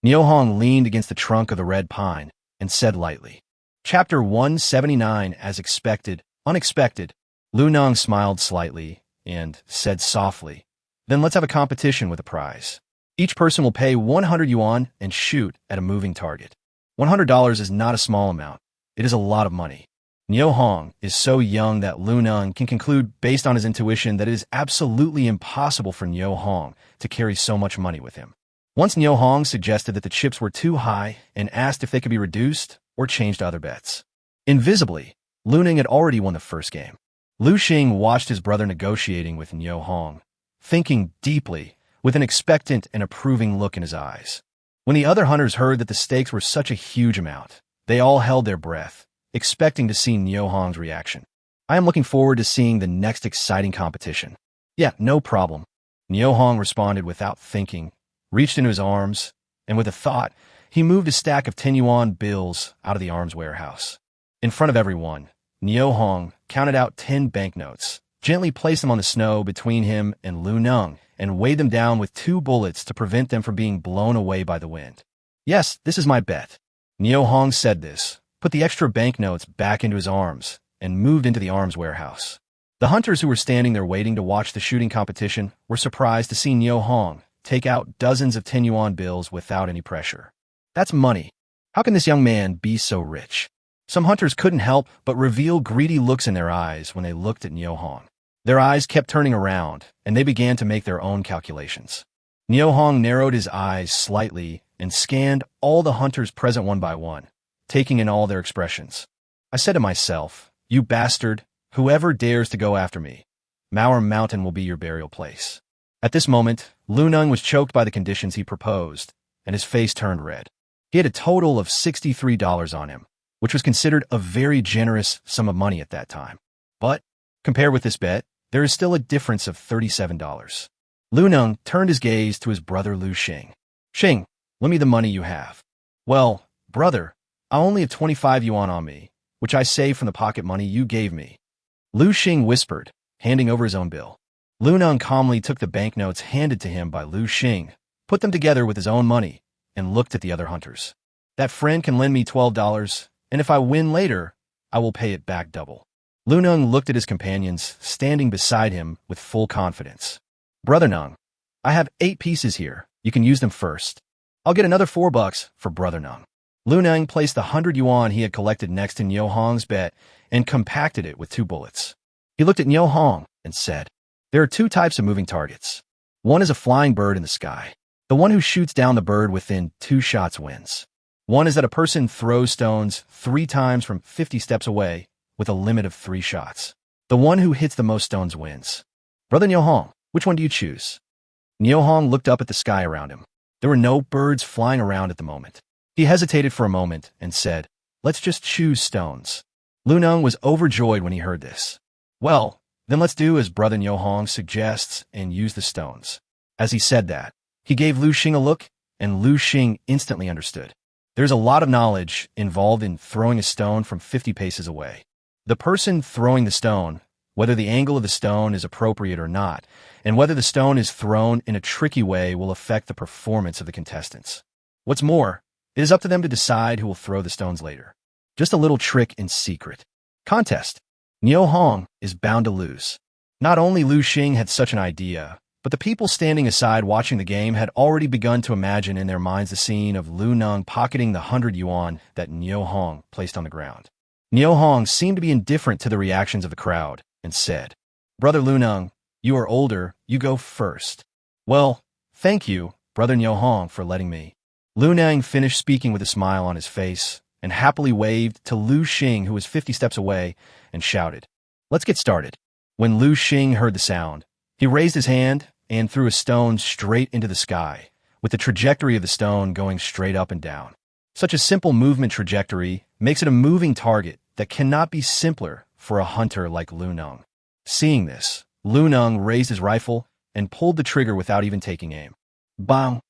Niu Hong leaned against the trunk of the red pine and said lightly. Chapter 179, as expected, unexpected. Lu Ning smiled slightly and said softly, then let's have a competition with a prize. Each person will pay 100 yuan and shoot at a moving target. $100 is not a small amount. It is a lot of money. Niu Hong is so young that Lu Ning can conclude based on his intuition that it is absolutely impossible for Niu Hong to carry so much money with him. Once Niu Hong suggested that the chips were too high and asked if they could be reduced or changed to other bets. Invisibly, Lu Ning had already won the first game. Lu Xing watched his brother negotiating with Niu Hong, thinking deeply, with an expectant and approving look in his eyes. When the other hunters heard that the stakes were such a huge amount, they all held their breath, expecting to see Niu Hong's reaction. I am looking forward to seeing the next exciting competition. Yeah, no problem. Niu Hong responded without thinking, reached into his arms, and with a thought, he moved a stack of 10 yuan bills out of the arms warehouse. In front of everyone, Niu Hong counted out 10 banknotes, gently placed them on the snow between him and Lu Ning, and weighed them down with 2 bullets to prevent them from being blown away by the wind. Yes, this is my bet. Niu Hong said this, put the extra banknotes back into his arms, and moved into the arms warehouse. The hunters who were standing there waiting to watch the shooting competition were surprised to see Niu Hong take out dozens of 10 yuan bills without any pressure. That's money. How can this young man be so rich? Some hunters couldn't help but reveal greedy looks in their eyes when they looked at Niu Hong. Their eyes kept turning around, and they began to make their own calculations. Niu Hong narrowed his eyes slightly and scanned all the hunters present one by one, taking in all their expressions. I said to myself, you bastard, whoever dares to go after me, Mauer Mountain will be your burial place. At this moment, Lu Ning was choked by the conditions he proposed, and his face turned red. He had a total of $63 on him, which was considered a very generous sum of money at that time. But, compared with this bet, there is still a difference of $37. Lu Ning turned his gaze to his brother Lu Xing. Xing, lend me the money you have. Well, brother, I only have 25 yuan on me, which I saved from the pocket money you gave me. Lu Xing whispered, handing over his own bill. Lu Ning calmly took the banknotes handed to him by Lu Xing, put them together with his own money, and looked at the other hunters. That friend can lend me $12, and if I win later, I will pay it back double. Lu Ning looked at his companions, standing beside him with full confidence. Brother Ning, I have 8 pieces here. You can use them first. I'll get another $4 for Brother Ning. Lu Ning placed the 100 yuan he had collected next to Niu Hong's bet and compacted it with 2 bullets. He looked at Niu Hong and said, there are 2 types of moving targets. One is a flying bird in the sky. The one who shoots down the bird within 2 shots wins. One is that a person throws stones 3 times from 50 steps away with a limit of 3 shots. The one who hits the most stones wins. Brother Niu Hong, Which one do you choose? Niu Hong looked up at the sky around him. There were no birds flying around at the moment. He hesitated for a moment and said, "Let's just choose stones." Lu Neng was overjoyed when he heard this. "Well, then let's do as Brother Niu Hong suggests and use the stones." As he said that, he gave Lu Xing a look, and Lu Xing instantly understood. There's a lot of knowledge involved in throwing a stone from 50 paces away. The person throwing the stone, whether the angle of the stone is appropriate or not, and whether the stone is thrown in a tricky way will affect the performance of the contestants. What's more, it is up to them to decide who will throw the stones later. Just a little trick in secret. Contest. Niu Hong is bound to lose. Not only Lu Xing had such an idea, but the people standing aside watching the game had already begun to imagine in their minds the scene of Lu Neng pocketing the 100 yuan that Niu Hong placed on the ground. Niu Hong seemed to be indifferent to the reactions of the crowd and said, "Brother Lu Neng, you are older, you go first." "Well, thank you, Brother Niu Hong, for letting me." Lu Neng finished speaking with a smile on his face and happily waved to Lu Xing, who was 50 steps away, and shouted, "Let's get started." When Lu Xing heard the sound, he raised his hand and threw a stone straight into the sky, with the trajectory of the stone going straight up and down. Such a simple movement trajectory makes it a moving target that cannot be simpler for a hunter like Lu Neng. Seeing this, Lu Neng raised his rifle and pulled the trigger without even taking aim. Bang!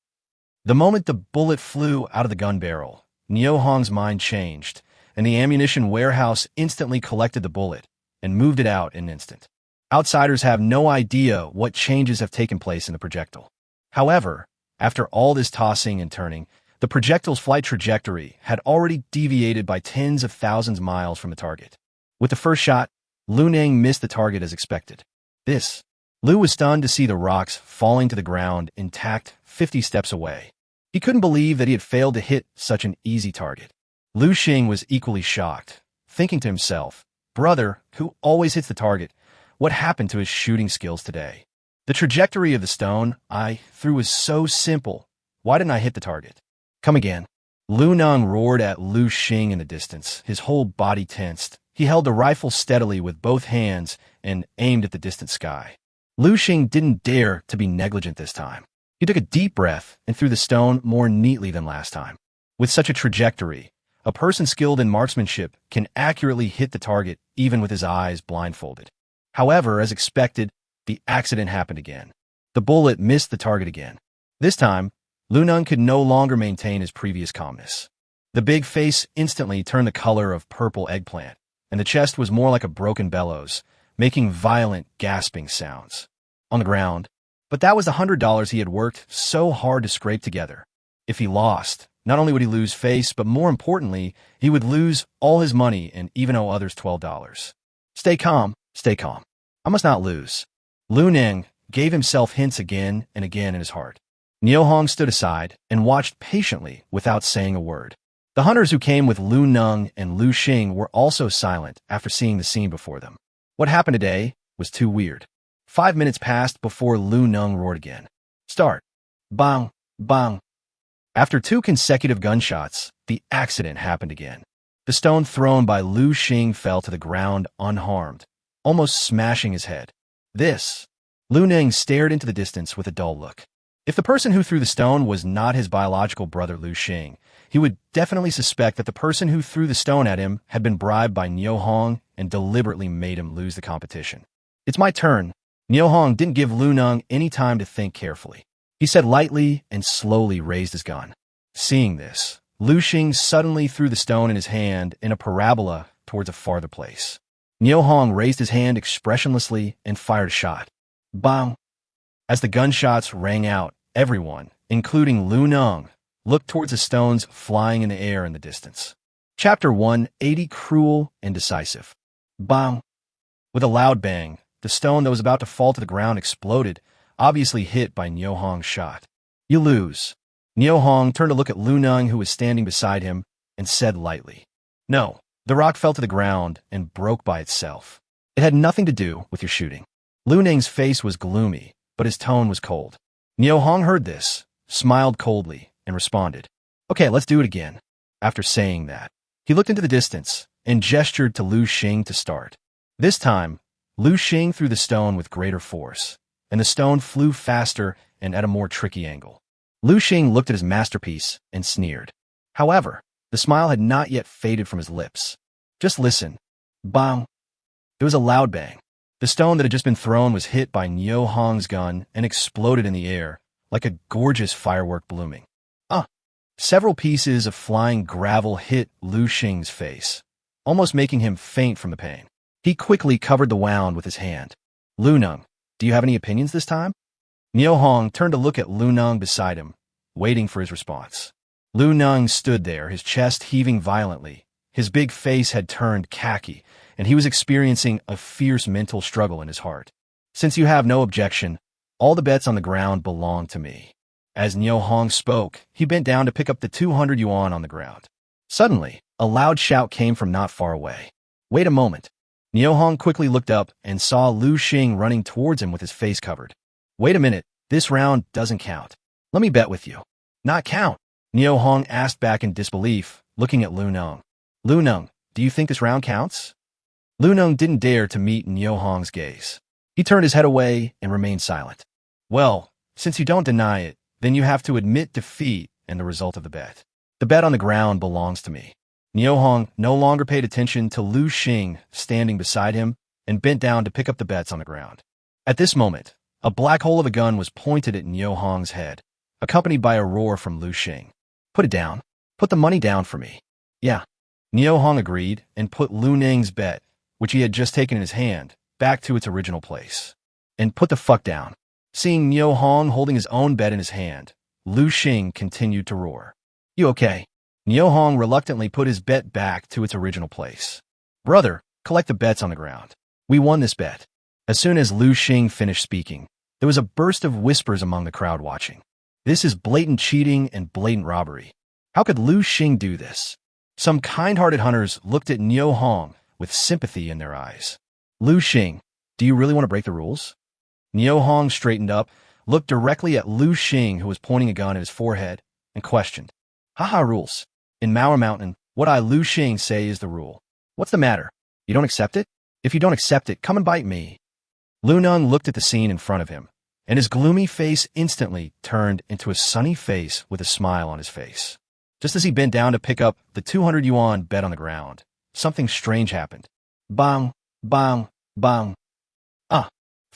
The moment the bullet flew out of the gun barrel, Niu Hong's mind changed, and the ammunition warehouse instantly collected the bullet and moved it out in an instant. Outsiders have no idea what changes have taken place in the projectile. However, after all this tossing and turning, the projectile's flight trajectory had already deviated by tens of thousands of miles from the target. With the first shot, Lu Neng missed the target as expected. Lu was stunned to see the rocks falling to the ground intact 50 steps away. He couldn't believe that he had failed to hit such an easy target. Lu Xing was equally shocked, thinking to himself, "Brother, who always hits the target, what happened to his shooting skills today? The trajectory of the stone I threw was so simple. Why didn't I hit the target? Come again." Lu Neng roared at Lu Xing in the distance, his whole body tensed. He held the rifle steadily with both hands and aimed at the distant sky. Lu Xing didn't dare to be negligent this time. He took a deep breath and threw the stone more neatly than last time. With such a trajectory, a person skilled in marksmanship can accurately hit the target even with his eyes blindfolded. However, as expected, the accident happened again. The bullet missed the target again. This time, Lu Neng could no longer maintain his previous calmness. The big face instantly turned the color of purple eggplant, and the chest was more like a broken bellows, making violent, gasping sounds. On the ground, but that was the $100 he had worked so hard to scrape together. If he lost, not only would he lose face, but more importantly, he would lose all his money and even owe others $12. Stay calm, stay calm. I must not lose. Lu Neng gave himself hints again and again in his heart. Niu Hong stood aside and watched patiently without saying a word. The hunters who came with Lu Neng and Lu Xing were also silent after seeing the scene before them. What happened today was too weird. 5 minutes passed before Lu Neng roared again. Start. Bang, bang. After 2 consecutive gunshots, the accident happened again. The stone thrown by Lu Xing fell to the ground unharmed, almost smashing his head. Lu Neng stared into the distance with a dull look. If the person who threw the stone was not his biological brother Lu Xing, he would definitely suspect that the person who threw the stone at him had been bribed by Niu Hong and deliberately made him lose the competition. It's my turn. Niu Hong didn't give Lu Neng any time to think carefully. He said lightly and slowly raised his gun. Seeing this, Lu Xing suddenly threw the stone in his hand in a parabola towards a farther place. Niu Hong raised his hand expressionlessly and fired a shot. Bang! As the gunshots rang out, everyone, including Lu Neng, looked towards the stones flying in the air in the distance. Chapter 180, Cruel and Decisive. Bang! With a loud bang, the stone that was about to fall to the ground exploded, obviously hit by Niu Hong's shot. You lose. Niu Hong turned to look at Lu Neng, who was standing beside him, and said lightly, "No." The rock fell to the ground and broke by itself. It had nothing to do with your shooting. Lu Neng's face was gloomy, but his tone was cold. Niu Hong heard this, smiled coldly, and responded, "Okay, let's do it again." After saying that, he looked into the distance and gestured to Lu Xing to start. This time, Lu Xing threw the stone with greater force. and the stone flew faster and at a more tricky angle. Lu Xing looked at his masterpiece and sneered. However, the smile had not yet faded from his lips. Just listen. Bang! There was a loud bang. The stone that had just been thrown was hit by Niu Hong's gun and exploded in the air, like a gorgeous firework blooming. Several pieces of flying gravel hit Lu Xing's face, almost making him faint from the pain. He quickly covered the wound with his hand. Lu Neng, do you have any opinions this time? Niu Hong turned to look at Lu Neng beside him, waiting for his response. Lu Neng stood there, his chest heaving violently. His big face had turned khaki, and he was experiencing a fierce mental struggle in his heart. Since you have no objection, all the bets on the ground belong to me. As Niu Hong spoke, he bent down to pick up the 200 yuan on the ground. Suddenly, a loud shout came from not far away. Wait a moment. Niu Hong quickly looked up and saw Lu Xing running towards him with his face covered. Wait a minute, this round doesn't count. Let me bet with you. Not count? Niu Hong asked back in disbelief, looking at Lu Neng. Lu Neng, do you think this round counts? Lu Neng didn't dare to meet Niu Hong's gaze. He turned his head away and remained silent. Well, since you don't deny it, then you have to admit defeat and the result of the bet. The bet on the ground belongs to me. Niu Hong no longer paid attention to Lu Xing standing beside him and bent down to pick up the bets on the ground. At this moment, a black hole of a gun was pointed at Niu Hong's head, accompanied by a roar from Lu Xing. Put it down. Put the money down for me. Yeah. Niu Hong agreed and put Lu Neng's bet, which he had just taken in his hand, back to its original place. And put the fuck down. Seeing Niu Hong holding his own bet in his hand, Lu Xing continued to roar. You okay? Niu Hong reluctantly put his bet back to its original place. Brother, collect the bets on the ground. We won this bet. As soon as Lu Xing finished speaking, there was a burst of whispers among the crowd watching. This is blatant cheating and blatant robbery. How could Lu Xing do this? Some kind-hearted hunters looked at Niu Hong with sympathy in their eyes. Lu Xing, do you really want to break the rules? Niu Hong straightened up, looked directly at Lu Xing, who was pointing a gun at his forehead, and questioned. Haha, rules. In Manhwa Mountain, what I Lu Xing say is the rule. What's the matter? You don't accept it? If you don't accept it, come and bite me. Lu Neng looked at the scene in front of him, and his gloomy face instantly turned into a sunny face with a smile on his face. Just as he bent down to pick up the 200 yuan bet on the ground, something strange happened. Bang, bang, bang.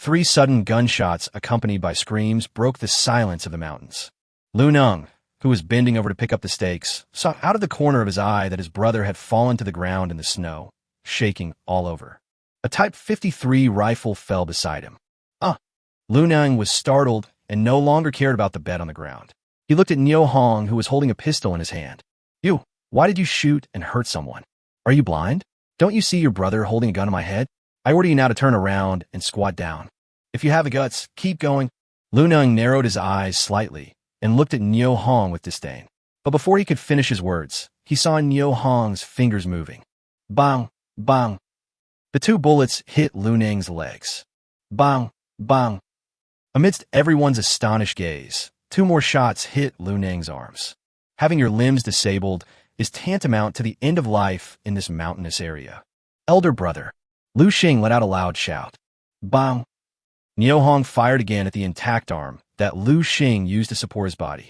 Three sudden gunshots accompanied by screams broke the silence of the mountains. Lu Neng, who was bending over to pick up the stakes, saw out of the corner of his eye that his brother had fallen to the ground in the snow, shaking all over. A Type 53 rifle fell beside him. Lu Neng was startled and no longer cared about the bet on the ground. He looked at Niu Hong, who was holding a pistol in his hand. You, why did you shoot and hurt someone? Are you blind? Don't you see your brother holding a gun to my head? I order you now to turn around and squat down. If you have the guts, keep going. Lu Neng narrowed his eyes slightly and looked at Niu Hong with disdain. But before he could finish his words, he saw Niu Hong's fingers moving. Bang, bang. The two bullets hit Lu Neng's legs. Bang, bang. Amidst everyone's astonished gaze, two more shots hit Lu Neng's arms. Having your limbs disabled is tantamount to the end of life in this mountainous area. Elder brother. Lu Xing let out a loud shout. Bang! Niu Hong fired again at the intact arm that Lu Xing used to support his body.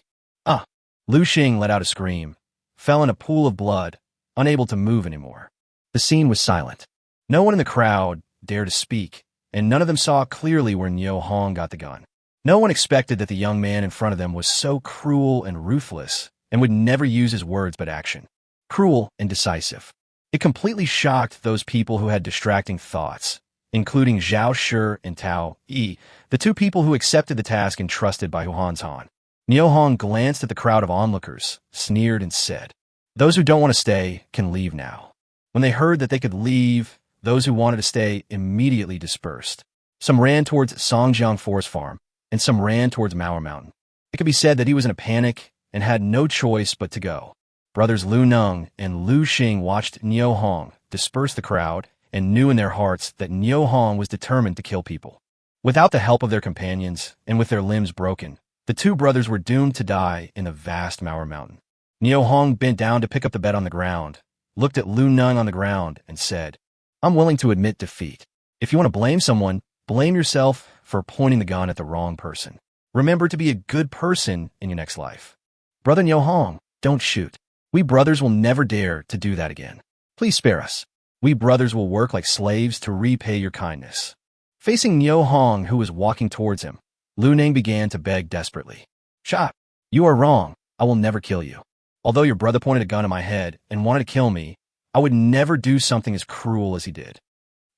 Lu Xing let out a scream, fell in a pool of blood, unable to move anymore. The scene was silent. No one in the crowd dared to speak, and none of them saw clearly where Niu Hong got the gun. No one expected that the young man in front of them was so cruel and ruthless and would never use his words but action. Cruel and decisive. It completely shocked those people who had distracting thoughts, including Zhao Shi and Tao Yi, the two people who accepted the task entrusted by Huan's Han. Niu Hong glanced at the crowd of onlookers, sneered, and said, Those who don't want to stay can leave now. When they heard that they could leave, those who wanted to stay immediately dispersed. Some ran towards Songjiang Forest Farm, and some ran towards Manhwa Mountain. It could be said that he was in a panic and had no choice but to go. Brothers Lu Neng and Lu Xing watched Niu Hong disperse the crowd and knew in their hearts that Niu Hong was determined to kill people. Without the help of their companions and with their limbs broken, the two brothers were doomed to die in the vast Manhwa Mountain. Niu Hong bent down to pick up the bet on the ground, looked at Lu Neng on the ground, and said, I'm willing to admit defeat. If you want to blame someone, blame yourself for pointing the gun at the wrong person. Remember to be a good person in your next life. Brother Nyo Hong, don't shoot. We brothers will never dare to do that again. Please spare us. We brothers will work like slaves to repay your kindness. Facing Nyo Hong, who was walking towards him, Lu Ning began to beg desperately. Shot, you are wrong. I will never kill you. Although your brother pointed a gun at my head and wanted to kill me, I would never do something as cruel as he did.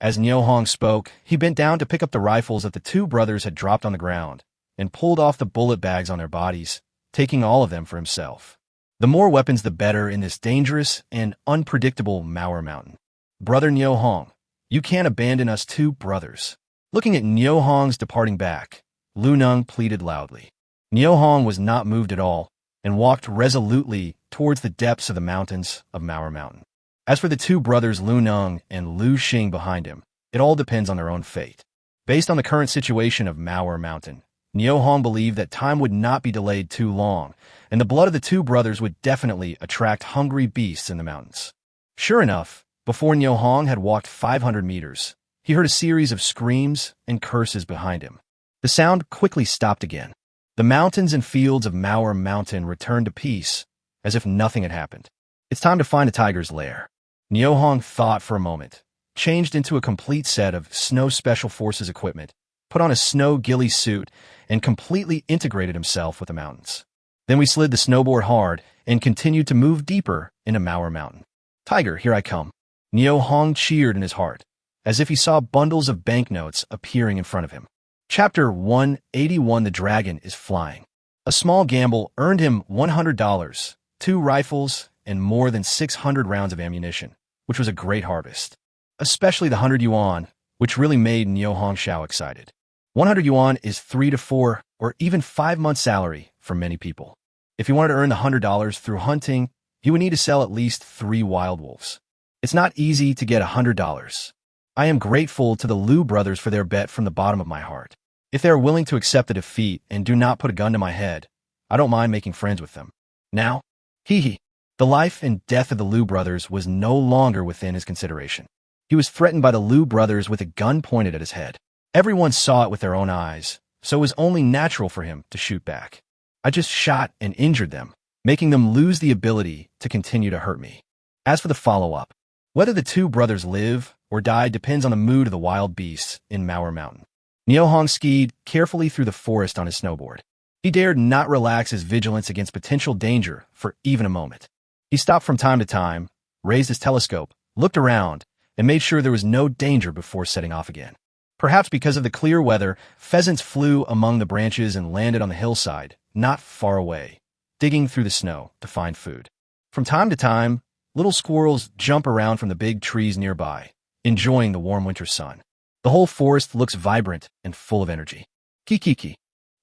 As Nyo Hong spoke, he bent down to pick up the rifles that the two brothers had dropped on the ground and pulled off the bullet bags on their bodies, taking all of them for himself. The more weapons the better in this dangerous and unpredictable manhwa mountain. Brother Nyo Hong, you can't abandon us two brothers. Looking at Nyo Hong's departing back, Lu Ning pleaded loudly. Nyo Hong was not moved at all and walked resolutely towards the depths of the mountains of Manhwa Mountain. As for the two brothers Lu Ning and Lu Xing behind him, it all depends on their own fate. Based on the current situation of Manhwa Mountain, Nyo Hong believed that time would not be delayed too long, and the blood of the two brothers would definitely attract hungry beasts in the mountains. Sure enough, before Nyo Hong had walked 500 meters, he heard a series of screams and curses behind him. The sound quickly stopped again. The mountains and fields of Manhwa Mountain returned to peace, as if nothing had happened. It's time to find a tiger's lair. Nyo Hong thought for a moment, changed into a complete set of Snow Special Forces equipment, put on a snow ghillie suit, and completely integrated himself with the mountains. Then we slid the snowboard hard and continued to move deeper into Manhwa Mountain. Tiger, here I come. Nyo Hong cheered in his heart, as if he saw bundles of banknotes appearing in front of him. Chapter 181 The Dragon is Flying. A small gamble earned him $100, 2 rifles, and more than 600 rounds of ammunition, which was a great harvest. Especially the 100 yuan, which really made Nyo Hong Shao excited. 100 yuan is 3 to 4 or even 5 months' salary for many people. If he wanted to earn the $100 through hunting, he would need to sell at least 3 wild wolves. It's not easy to get $100. I am grateful to the Lu brothers for their bet from the bottom of my heart. If they are willing to accept the defeat and do not put a gun to my head, I don't mind making friends with them. Now, hee. The life and death of the Lu brothers was no longer within his consideration. He was threatened by the Lu brothers with a gun pointed at his head. Everyone saw it with their own eyes, so it was only natural for him to shoot back. I just shot and injured them, making them lose the ability to continue to hurt me. As for the follow-up, whether the two brothers live or die depends on the mood of the wild beasts in Manhwa Mountain. Nyo Hong skied carefully through the forest on his snowboard. He dared not relax his vigilance against potential danger for even a moment. He stopped from time to time, raised his telescope, looked around, and made sure there was no danger before setting off again. Perhaps because of the clear weather, pheasants flew among the branches and landed on the hillside, not far away, digging through the snow to find food. From time to time, little squirrels jump around from the big trees nearby, enjoying the warm winter sun. The whole forest looks vibrant and full of energy. Kiki.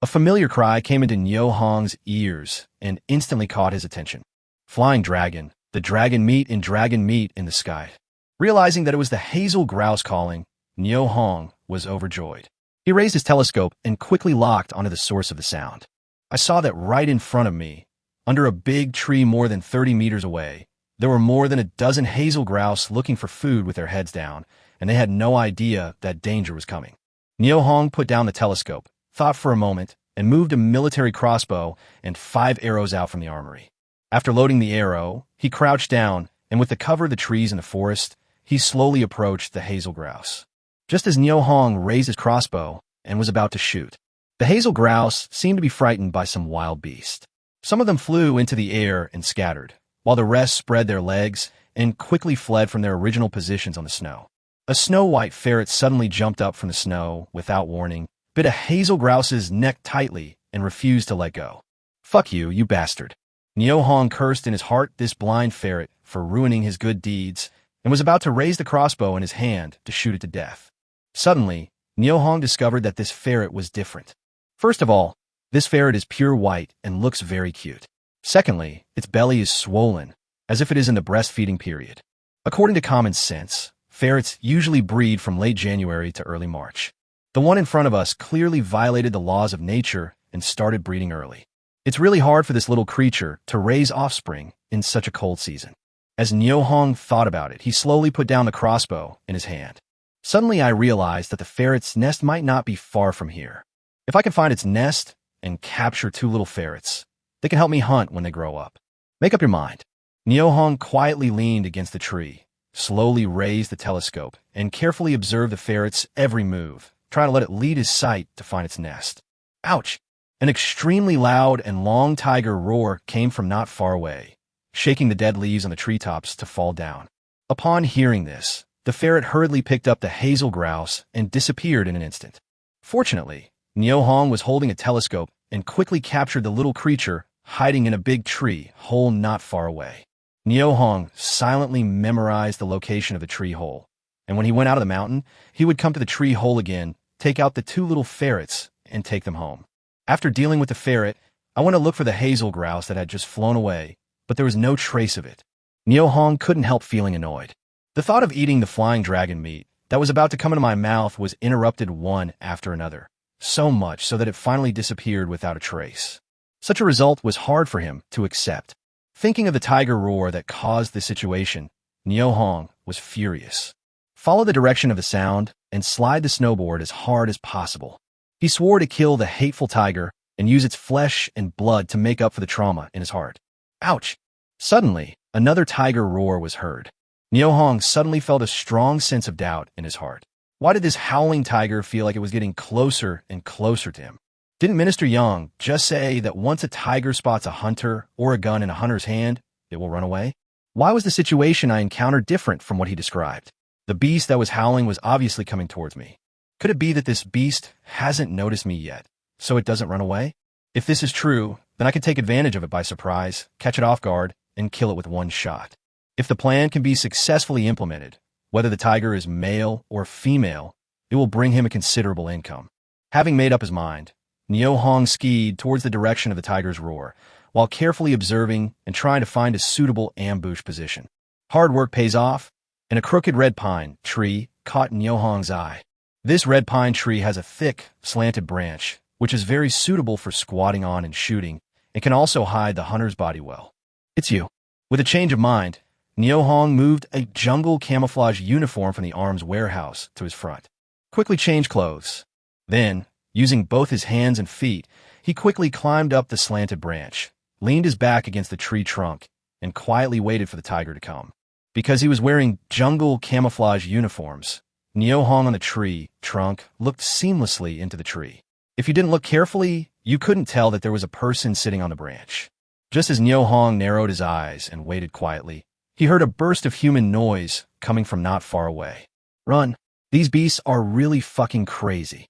A familiar cry came into Nyo Hong's ears and instantly caught his attention. Flying dragon, the dragon meat in the sky. Realizing that it was the hazel grouse calling, Nyo Hong was overjoyed. He raised his telescope and quickly locked onto the source of the sound. I saw that right in front of me, under a big tree more than 30 meters away, there were more than a dozen hazel grouse looking for food with their heads down, and they had no idea that danger was coming. Nyo Hong put down the telescope, thought for a moment, and moved a military crossbow and 5 arrows out from the armory. After loading the arrow, he crouched down, and with the cover of the trees in the forest, he slowly approached the hazel grouse. Just as Nyo Hong raised his crossbow and was about to shoot, the hazel grouse seemed to be frightened by some wild beast. Some of them flew into the air and scattered, while the rest spread their legs and quickly fled from their original positions on the snow. A snow-white ferret suddenly jumped up from the snow without warning, bit a hazel grouse's neck tightly, and refused to let go. Fuck you, you bastard. Nyo Hong cursed in his heart this blind ferret for ruining his good deeds and was about to raise the crossbow in his hand to shoot it to death. Suddenly, Nyo Hong discovered that this ferret was different. First of all, this ferret is pure white and looks very cute. Secondly, its belly is swollen, as if it is in the breastfeeding period. According to common sense, ferrets usually breed from late January to early March. The one in front of us clearly violated the laws of nature and started breeding early. It's really hard for this little creature to raise offspring in such a cold season. As Nyo Hong thought about it, he slowly put down the crossbow in his hand. Suddenly I realized that the ferret's nest might not be far from here. If I can find its nest and capture two little ferrets, they can help me hunt when they grow up. Make up your mind. Nyohong quietly leaned against the tree, slowly raised the telescope, and carefully observed the ferret's every move, trying to let it lead his sight to find its nest. Ouch! An extremely loud and long tiger roar came from not far away, shaking the dead leaves on the treetops to fall down. Upon hearing this, the ferret hurriedly picked up the hazel grouse and disappeared in an instant. Fortunately, Nyohong was holding a telescope and quickly captured the little creature hiding in a big tree hole not far away. Nyohong silently memorized the location of the tree hole, and when he went out of the mountain, he would come to the tree hole again, take out the two little ferrets, and take them home. After dealing with the ferret, I went to look for the hazel grouse that had just flown away, but there was no trace of it. Nyohong couldn't help feeling annoyed. The thought of eating the flying dragon meat that was about to come into my mouth was interrupted one after another, so much so that it finally disappeared without a trace. Such a result was hard for him to accept. Thinking of the tiger roar that caused the situation, Nyohong was furious. Follow the direction of the sound and slide the snowboard as hard as possible. He swore to kill the hateful tiger and use its flesh and blood to make up for the trauma in his heart. Ouch! Suddenly, another tiger roar was heard. Nyohong suddenly felt a strong sense of doubt in his heart. Why did this howling tiger feel like it was getting closer and closer to him? Didn't Minister Young just say that once a tiger spots a hunter or a gun in a hunter's hand, it will run away? Why was the situation I encountered different from what he described? The beast that was howling was obviously coming towards me. Could it be that this beast hasn't noticed me yet, so it doesn't run away? If this is true, then I could take advantage of it by surprise, catch it off guard, and kill it with one shot. If the plan can be successfully implemented, whether the tiger is male or female, it will bring him a considerable income. Having made up his mind, Nyohong skied towards the direction of the tiger's roar, while carefully observing and trying to find a suitable ambush position. Hard work pays off, and a crooked red pine tree caught Nyohong's eye. This red pine tree has a thick, slanted branch, which is very suitable for squatting on and shooting, and can also hide the hunter's body well. It's you. With a change of mind, Nyohong moved a jungle camouflage uniform from the arms warehouse to his front. Quickly changed clothes. Then, using both his hands and feet, he quickly climbed up the slanted branch, leaned his back against the tree trunk, and quietly waited for the tiger to come. Because he was wearing jungle camouflage uniforms, Nyohong on the tree trunk looked seamlessly into the tree. If you didn't look carefully, you couldn't tell that there was a person sitting on the branch. Just as Nyohong narrowed his eyes and waited quietly, he heard a burst of human noise coming from not far away. Run! These beasts are really fucking crazy.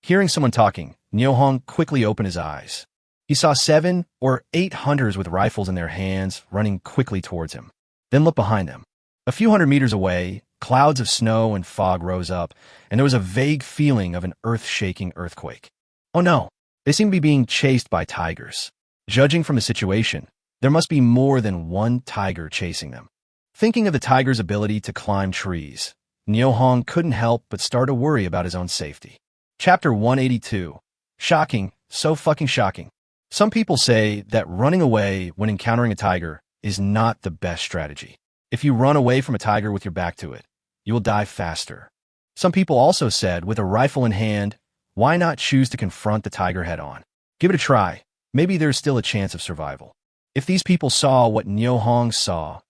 Hearing someone talking, Nyohong quickly opened his eyes. He saw 7 or 8 hunters with rifles in their hands running quickly towards him. Then looked behind them. A few hundred meters away, clouds of snow and fog rose up, and there was a vague feeling of an earth-shaking earthquake. Oh no, they seem to be being chased by tigers. Judging from the situation, there must be more than one tiger chasing them. Thinking of the tiger's ability to climb trees, Nyohong couldn't help but start to worry about his own safety. Chapter 182. Shocking, so fucking shocking. Some people say that running away when encountering a tiger is not the best strategy. If you run away from a tiger with your back to it, you will die faster. Some people also said with a rifle in hand, why not choose to confront the tiger head on? Give it a try. Maybe there's still a chance of survival. If these people saw what Nyohong saw,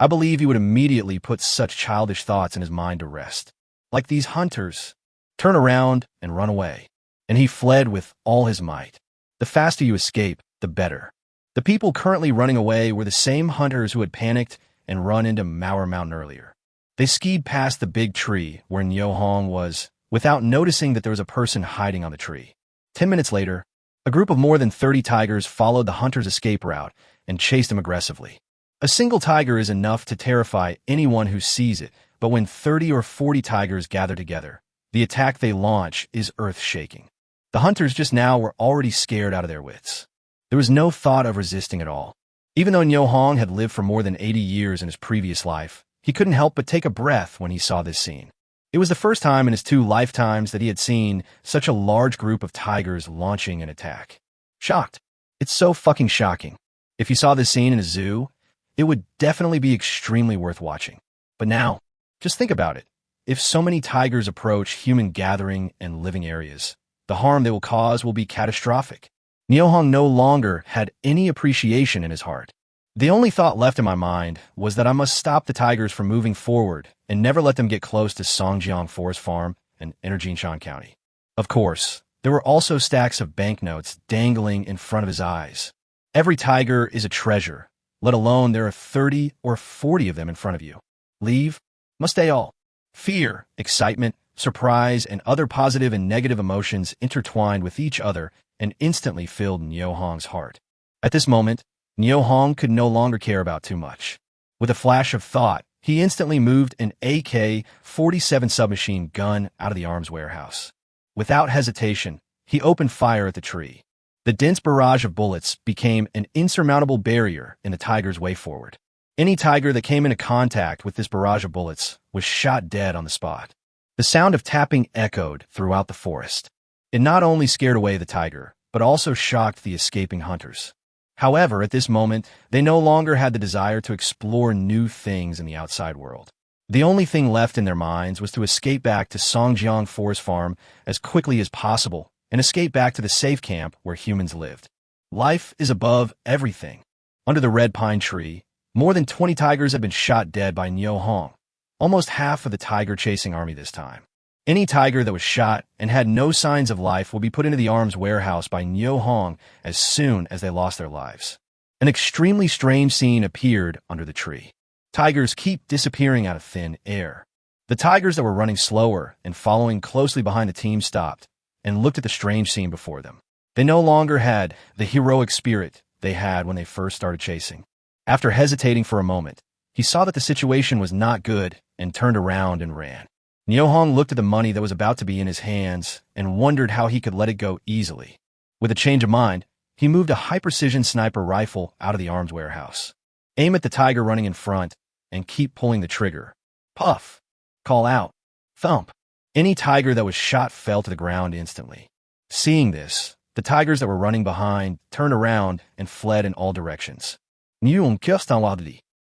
I believe he would immediately put such childish thoughts in his mind to rest. Like these hunters, turn around and run away. And he fled with all his might. The faster you escape, the better. The people currently running away were the same hunters who had panicked and run into Mauer Mountain earlier. They skied past the big tree where Nyohong was, without noticing that there was a person hiding on the tree. 10 minutes later, a group of more than 30 tigers followed the hunter's escape route and chased him aggressively. A single tiger is enough to terrify anyone who sees it, but when 30 or 40 tigers gather together, the attack they launch is earth-shaking. The hunters just now were already scared out of their wits. There was no thought of resisting at all. Even though Nyohong had lived for more than 80 years in his previous life, he couldn't help but take a breath when he saw this scene. It was the first time in his 2 lifetimes that he had seen such a large group of tigers launching an attack. Shocked. It's so fucking shocking. If you saw this scene in a zoo, it would definitely be extremely worth watching. But now, just think about it. if so many tigers approach human gathering and living areas, the harm they will cause will be catastrophic. Nyohong no longer had any appreciation in his heart. The only thought left in my mind was that I must stop the tigers from moving forward and never let them get close to Songjiang Forest Farm and Jinshan County. Of course, there were also stacks of banknotes dangling in front of his eyes. Every tiger is a treasure, let alone there are 30 or 40 of them in front of you. Leave? Must they all? Fear, excitement, surprise, and other positive and negative emotions intertwined with each other and instantly filled Nyohong's heart. At this moment, Nyohong could no longer care about too much. With a flash of thought, he instantly moved an AK-47 submachine gun out of the arms warehouse. Without hesitation, he opened fire at the tree. The dense barrage of bullets became an insurmountable barrier in the tiger's way forward. Any tiger that came into contact with this barrage of bullets was shot dead on the spot. The sound of tapping echoed throughout the forest. It not only scared away the tiger, but also shocked the escaping hunters. However, at this moment, they no longer had the desire to explore new things in the outside world. The only thing left in their minds was to escape back to Songjiang Forest Farm as quickly as possible and escape back to the safe camp where humans lived. Life is above everything. Under the red pine tree, more than 20 tigers had been shot dead by Nyohong, almost half of the tiger-chasing army this time. Any tiger that was shot and had no signs of life will be put into the arms warehouse by Nyohong as soon as they lost their lives. An extremely strange scene appeared under the tree. Tigers keep disappearing out of thin air. The tigers that were running slower and following closely behind the team stopped and looked at the strange scene before them. They no longer had the heroic spirit they had when they first started chasing. After hesitating for a moment, he saw that the situation was not good and turned around and ran. Nyohong looked at the money that was about to be in his hands and wondered how he could let it go easily. With a change of mind, he moved a high-precision sniper rifle out of the arms warehouse. Aim at the tiger running in front and keep pulling the trigger. Puff. Call out. Thump. Any tiger that was shot fell to the ground instantly. Seeing this, the tigers that were running behind turned around and fled in all directions.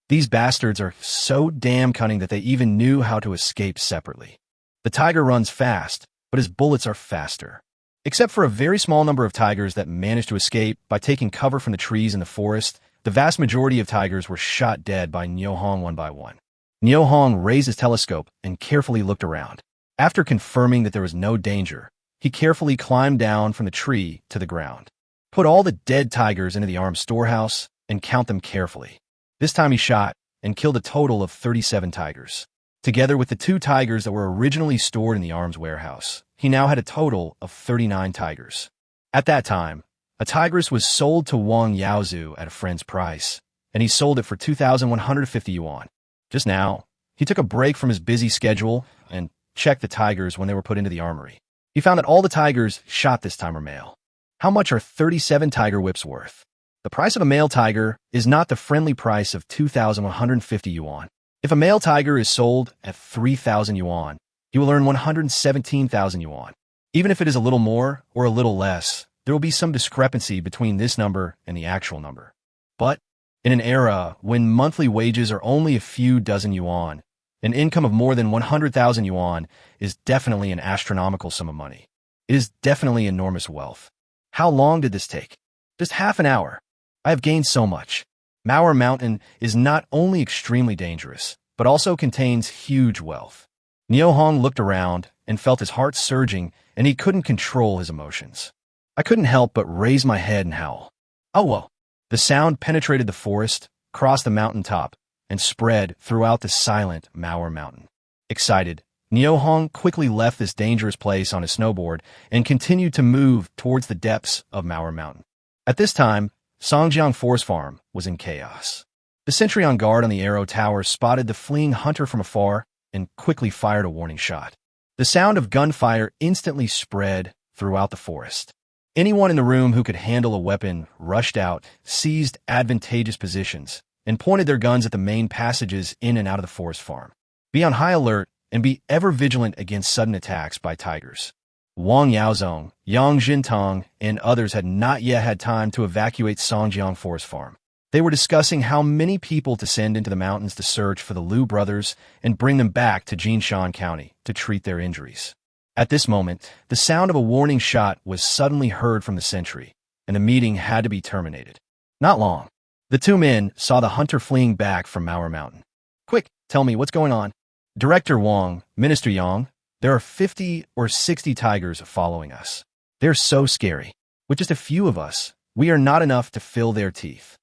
These bastards are so damn cunning that they even knew how to escape separately. The tiger runs fast, but his bullets are faster. Except for a very small number of tigers that managed to escape by taking cover from the trees in the forest, the vast majority of tigers were shot dead by Nyohong one by one. Nyohong raised his telescope and carefully looked around. After confirming that there was no danger, he carefully climbed down from the tree to the ground. Put all the dead tigers into the arms storehouse and count them carefully. This time he shot and killed a total of 37 tigers. Together with the 2 tigers that were originally stored in the arms warehouse, he now had a total of 39 tigers. At that time, a tigress was sold to Wang Yaozu at a friend's price, and he sold it for 2,150 yuan. Just now, he took a break from his busy schedule and checked the tigers when they were put into the armory. He found that all the tigers shot this time are male. How much are 37 tiger whips worth? The price of a male tiger is not the friendly price of 2,150 yuan. If a male tiger is sold at 3,000 yuan, he will earn 117,000 yuan. Even if it is a little more or a little less, there will be some discrepancy between this number and the actual number. But in an era when monthly wages are only a few dozen yuan, an income of more than 100,000 yuan is definitely an astronomical sum of money. It is definitely enormous wealth. How long did this take? Just half an hour. I have gained so much. Manhwa Mountain is not only extremely dangerous, but also contains huge wealth. Nyohong looked around and felt his heart surging, and he couldn't control his emotions. I couldn't help but raise my head and howl. Oh, whoa. The sound penetrated the forest, crossed the mountaintop, and spread throughout the silent Manhwa Mountain. Excited, Nyohong quickly left this dangerous place on his snowboard and continued to move towards the depths of Manhwa Mountain. At this time, Songjiang Forest Farm was in chaos. The sentry on guard on the arrow tower spotted the fleeing hunter from afar and quickly fired a warning shot. The sound of gunfire instantly spread throughout the forest. Anyone in the room who could handle a weapon rushed out, seized advantageous positions, and pointed their guns at the main passages in and out of the forest farm. Be on high alert and be ever vigilant against sudden attacks by tigers. Wang Yaozong, Yang Jintong, and others had not yet had time to evacuate Songjiang Forest Farm. They were discussing how many people to send into the mountains to search for the Liu brothers and bring them back to Jinshan County to treat their injuries. At this moment, the sound of a warning shot was suddenly heard from the sentry, and the meeting had to be terminated. Not long. The two men saw the hunter fleeing back from Mauer Mountain. Quick, tell me what's going on. Director Wang, Minister Yang, there are 50 or 60 tigers following us. They're so scary. With just a few of us, we are not enough to fill their teeth.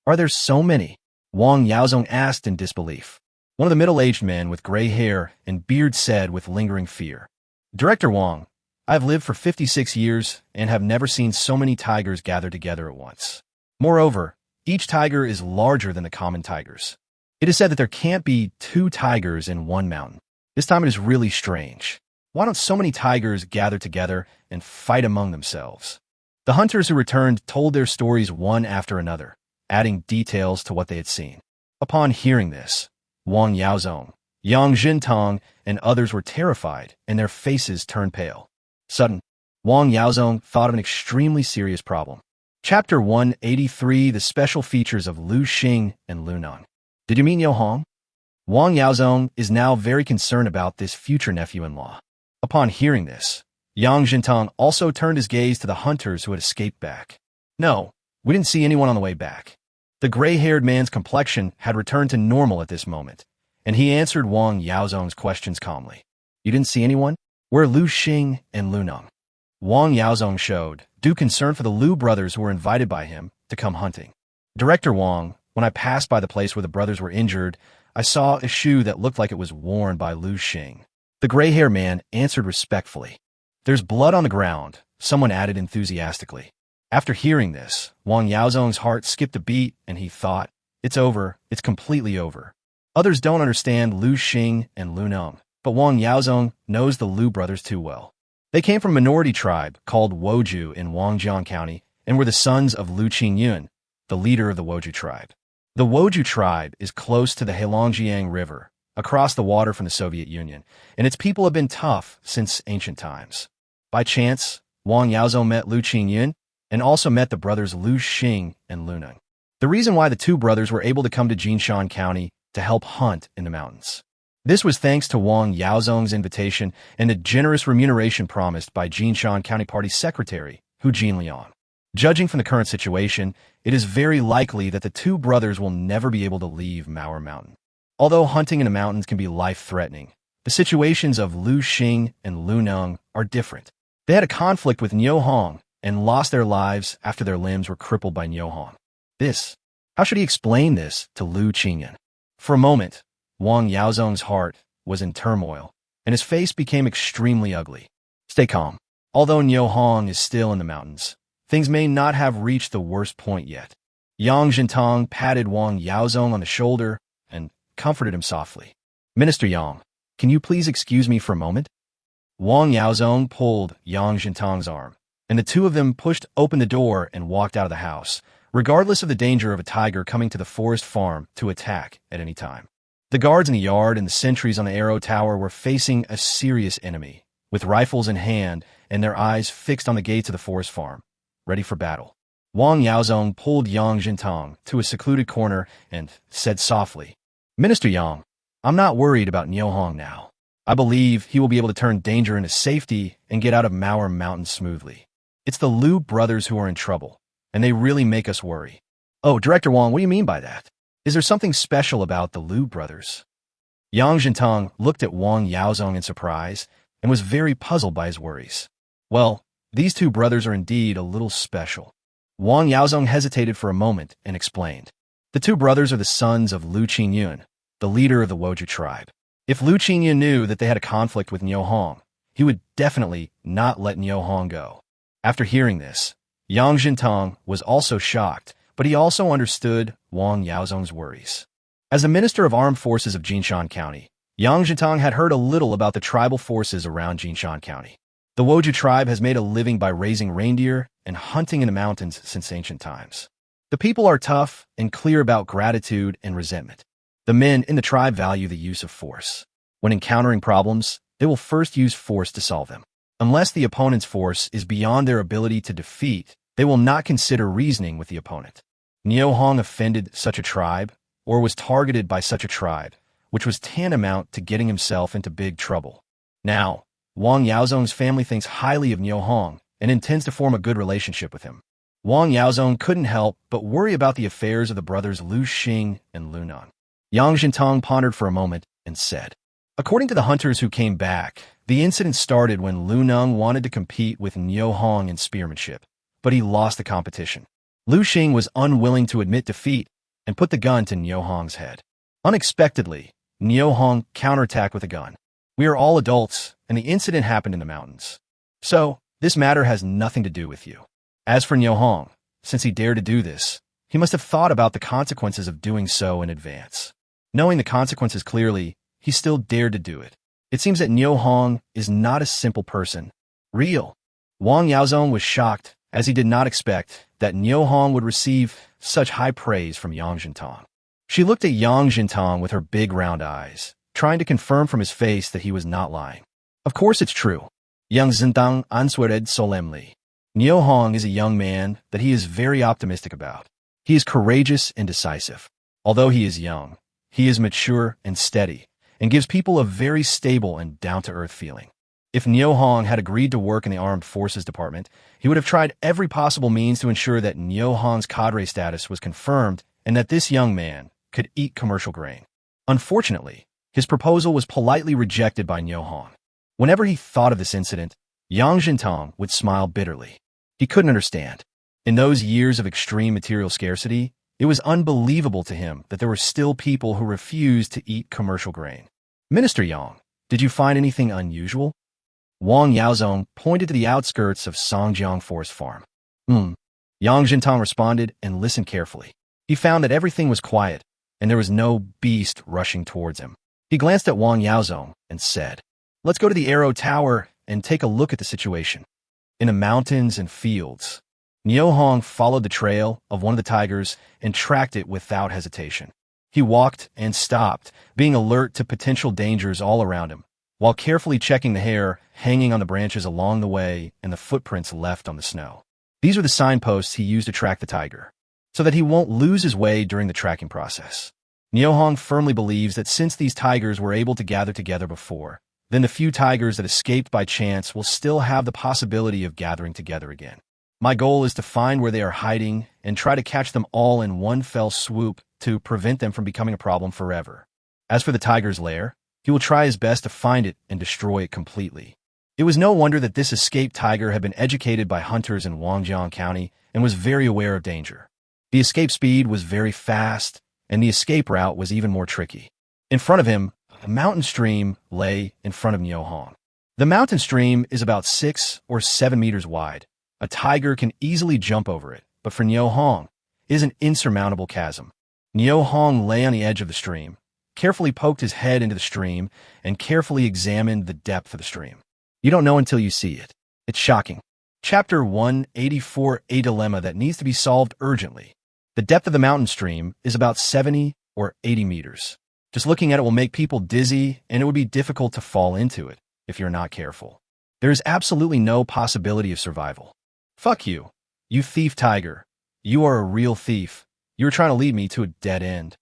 Are there so many? Wang Yaozong asked in disbelief. One of the middle-aged men with gray hair and beard said with lingering fear. Director Wang, I have lived for 56 years and have never seen so many tigers gathered together at once. Moreover, each tiger is larger than the common tigers. It is said that there can't be 2 tigers in one mountain. This time it is really strange. Why don't so many tigers gather together and fight among themselves? The hunters who returned told their stories one after another, adding details to what they had seen. Upon hearing this, Wang Yaozong, Yang Jintong, and others were terrified, and their faces turned pale. Suddenly, Wang Yaozong thought of an extremely serious problem. Chapter 183, The Special Features of Lu Xing and Lu Neng. Did you mean Yo Hong? Wang Yaozong is now very concerned about this future nephew-in-law. Upon hearing this, Yang Jintong also turned his gaze to the hunters who had escaped back. No, we didn't see anyone on the way back. The gray-haired man's complexion had returned to normal at this moment, and he answered Wang Yaozong's questions calmly. You didn't see anyone? Where are Lu Xing and Lu Neng? Wang Yaozong showed due concern for the Liu brothers who were invited by him to come hunting. Director Wang, when I passed by the place where the brothers were injured, I saw a shoe that looked like it was worn by Lu Xing. The gray-haired man answered respectfully. There's blood on the ground, someone added enthusiastically. After hearing this, Wang Yaozong's heart skipped a beat, and he thought, it's over, it's completely over. Others don't understand Lu Xing and Lu Neng, but Wang Yaozong knows the Liu brothers too well. They came from a minority tribe called Woju in Wangjiang County and were the sons of Lu Qingyun, the leader of the Woju tribe. The Woju tribe is close to the Heilongjiang River, across the water from the Soviet Union, and its people have been tough since ancient times. By chance, Wang Yaozong met Lu Qingyun and also met the brothers Lu Xing and Lu Neng. The reason why the two brothers were able to come to Jinshan County to help hunt in the mountains. This was thanks to Wang Yaozong's invitation and a generous remuneration promised by Jinshan County Party Secretary, Hu Jinliang. Judging from the current situation, it is very likely that the two brothers will never be able to leave Mauer Mountain. Although hunting in the mountains can be life-threatening, the situations of Lu Xing and Lu Neng are different. They had a conflict with Niu Hong and lost their lives after their limbs were crippled by Niu Hong. How should he explain this to Lu Qingyun? For a moment, Wang Yaozong's heart was in turmoil, and his face became extremely ugly. Stay calm. Although Niu Hong is still in the mountains, things may not have reached the worst point yet. Yang Jintong patted Wang Yaozong on the shoulder and comforted him softly. Minister Yang, can you please excuse me for a moment? Wang Yaozong pulled Yang Jintong's arm, and the two of them pushed open the door and walked out of the house, regardless of the danger of a tiger coming to the forest farm to attack at any time. The guards in the yard and the sentries on the arrow tower were facing a serious enemy, with rifles in hand and their eyes fixed on the gates of the forest farm, ready for battle. Wang Yaozong pulled Yang Jintong to a secluded corner and said softly, Minister Yang, I'm not worried about Niu Hong now. I believe he will be able to turn danger into safety and get out of Mauer Mountain smoothly. It's the Liu brothers who are in trouble, and they really make us worry. Oh, Director Wang, what do you mean by that? Is there something special about the Liu brothers? Yang Jintong looked at Wang Yaozong in surprise and was very puzzled by his worries. Well, these two brothers are indeed a little special. Wang Yaozong hesitated for a moment and explained. The two brothers are the sons of Lu Qingyun, the leader of the Woju tribe. If Lu Qingyun knew that they had a conflict with Niu Hong, he would definitely not let Niu Hong go. After hearing this, Yang Jintong was also shocked, but he also understood Wang Yaozong's worries. As the Minister of Armed Forces of Jinshan County, Yang Jintong had heard a little about the tribal forces around Jinshan County. The Woju tribe has made a living by raising reindeer and hunting in the mountains since ancient times. The people are tough and clear about gratitude and resentment. The men in the tribe value the use of force. When encountering problems, they will first use force to solve them. Unless the opponent's force is beyond their ability to defeat, they will not consider reasoning with the opponent. Niu Hong offended such a tribe, or was targeted by such a tribe, which was tantamount to getting himself into big trouble. Now, Wang Yaozong's family thinks highly of Niu Hong and intends to form a good relationship with him. Wang Yaozong couldn't help but worry about the affairs of the brothers Lu Xing and Lu Nan. Yang Jintang pondered for a moment and said, according to the hunters who came back, the incident started when Lu Neng wanted to compete with Niu Hong in spearmanship, but he lost the competition. Lu Xing was unwilling to admit defeat and put the gun to Niu Hong's head. Unexpectedly, Niu Hong counterattacked with a gun. We are all adults, and the incident happened in the mountains. So, this matter has nothing to do with you. As for Niu Hong, since he dared to do this, he must have thought about the consequences of doing so in advance. Knowing the consequences clearly, he still dared to do it. It seems that Niu Hong is not a simple person. Real. Wang Yaozong was shocked, as he did not expect that Niu Hong would receive such high praise from Yang Jintang. She looked at Yang Jintang with her big round eyes, trying to confirm from his face that he was not lying. Of course it's true. Yang Jintang answered solemnly. Niu Hong is a young man that he is very optimistic about. He is courageous and decisive. Although he is young, he is mature and steady, and gives people a very stable and down-to-earth feeling. If Niu Hong had agreed to work in the Armed Forces Department, he would have tried every possible means to ensure that Niu Hong's cadre status was confirmed and that this young man could eat commercial grain. Unfortunately, his proposal was politely rejected by Niu Hong. Whenever he thought of this incident, Yang Jintang would smile bitterly. He couldn't understand. In those years of extreme material scarcity, it was unbelievable to him that there were still people who refused to eat commercial grain. Minister Yang, did you find anything unusual? Wang Yaozong pointed to the outskirts of Songjiang Forest Farm. Yang Jintang responded and listened carefully. He found that everything was quiet, and there was no beast rushing towards him. He glanced at Wang Yaozong and said, let's go to the Arrow Tower and take a look at the situation. In the mountains and fields, Niu Hong followed the trail of one of the tigers and tracked it without hesitation. He walked and stopped, being alert to potential dangers all around him, while carefully checking the hair hanging on the branches along the way and the footprints left on the snow. These are the signposts he used to track the tiger, so that he won't lose his way during the tracking process. Niu Hong firmly believes that since these tigers were able to gather together before, then the few tigers that escaped by chance will still have the possibility of gathering together again. My goal is to find where they are hiding and try to catch them all in one fell swoop to prevent them from becoming a problem forever. As for the tiger's lair, he will try his best to find it and destroy it completely. It was no wonder that this escaped tiger had been educated by hunters in Wangjiang County and was very aware of danger. The escape speed was very fast, and the escape route was even more tricky. In front of him, a mountain stream lay in front of Niu Hong. The mountain stream is about 6 or 7 meters wide. A tiger can easily jump over it, but for Niu Hong, it is an insurmountable chasm. Niu Hong lay on the edge of the stream, carefully poked his head into the stream, and carefully examined the depth of the stream. You don't know until you see it. It's shocking. Chapter 184, a dilemma that needs to be solved urgently. The depth of the mountain stream is about 70 or 80 meters. Just looking at it will make people dizzy, and it would be difficult to fall into it if you're not careful. There is absolutely no possibility of survival. Fuck you, you thief tiger. You are a real thief. You're trying to lead me to a dead end.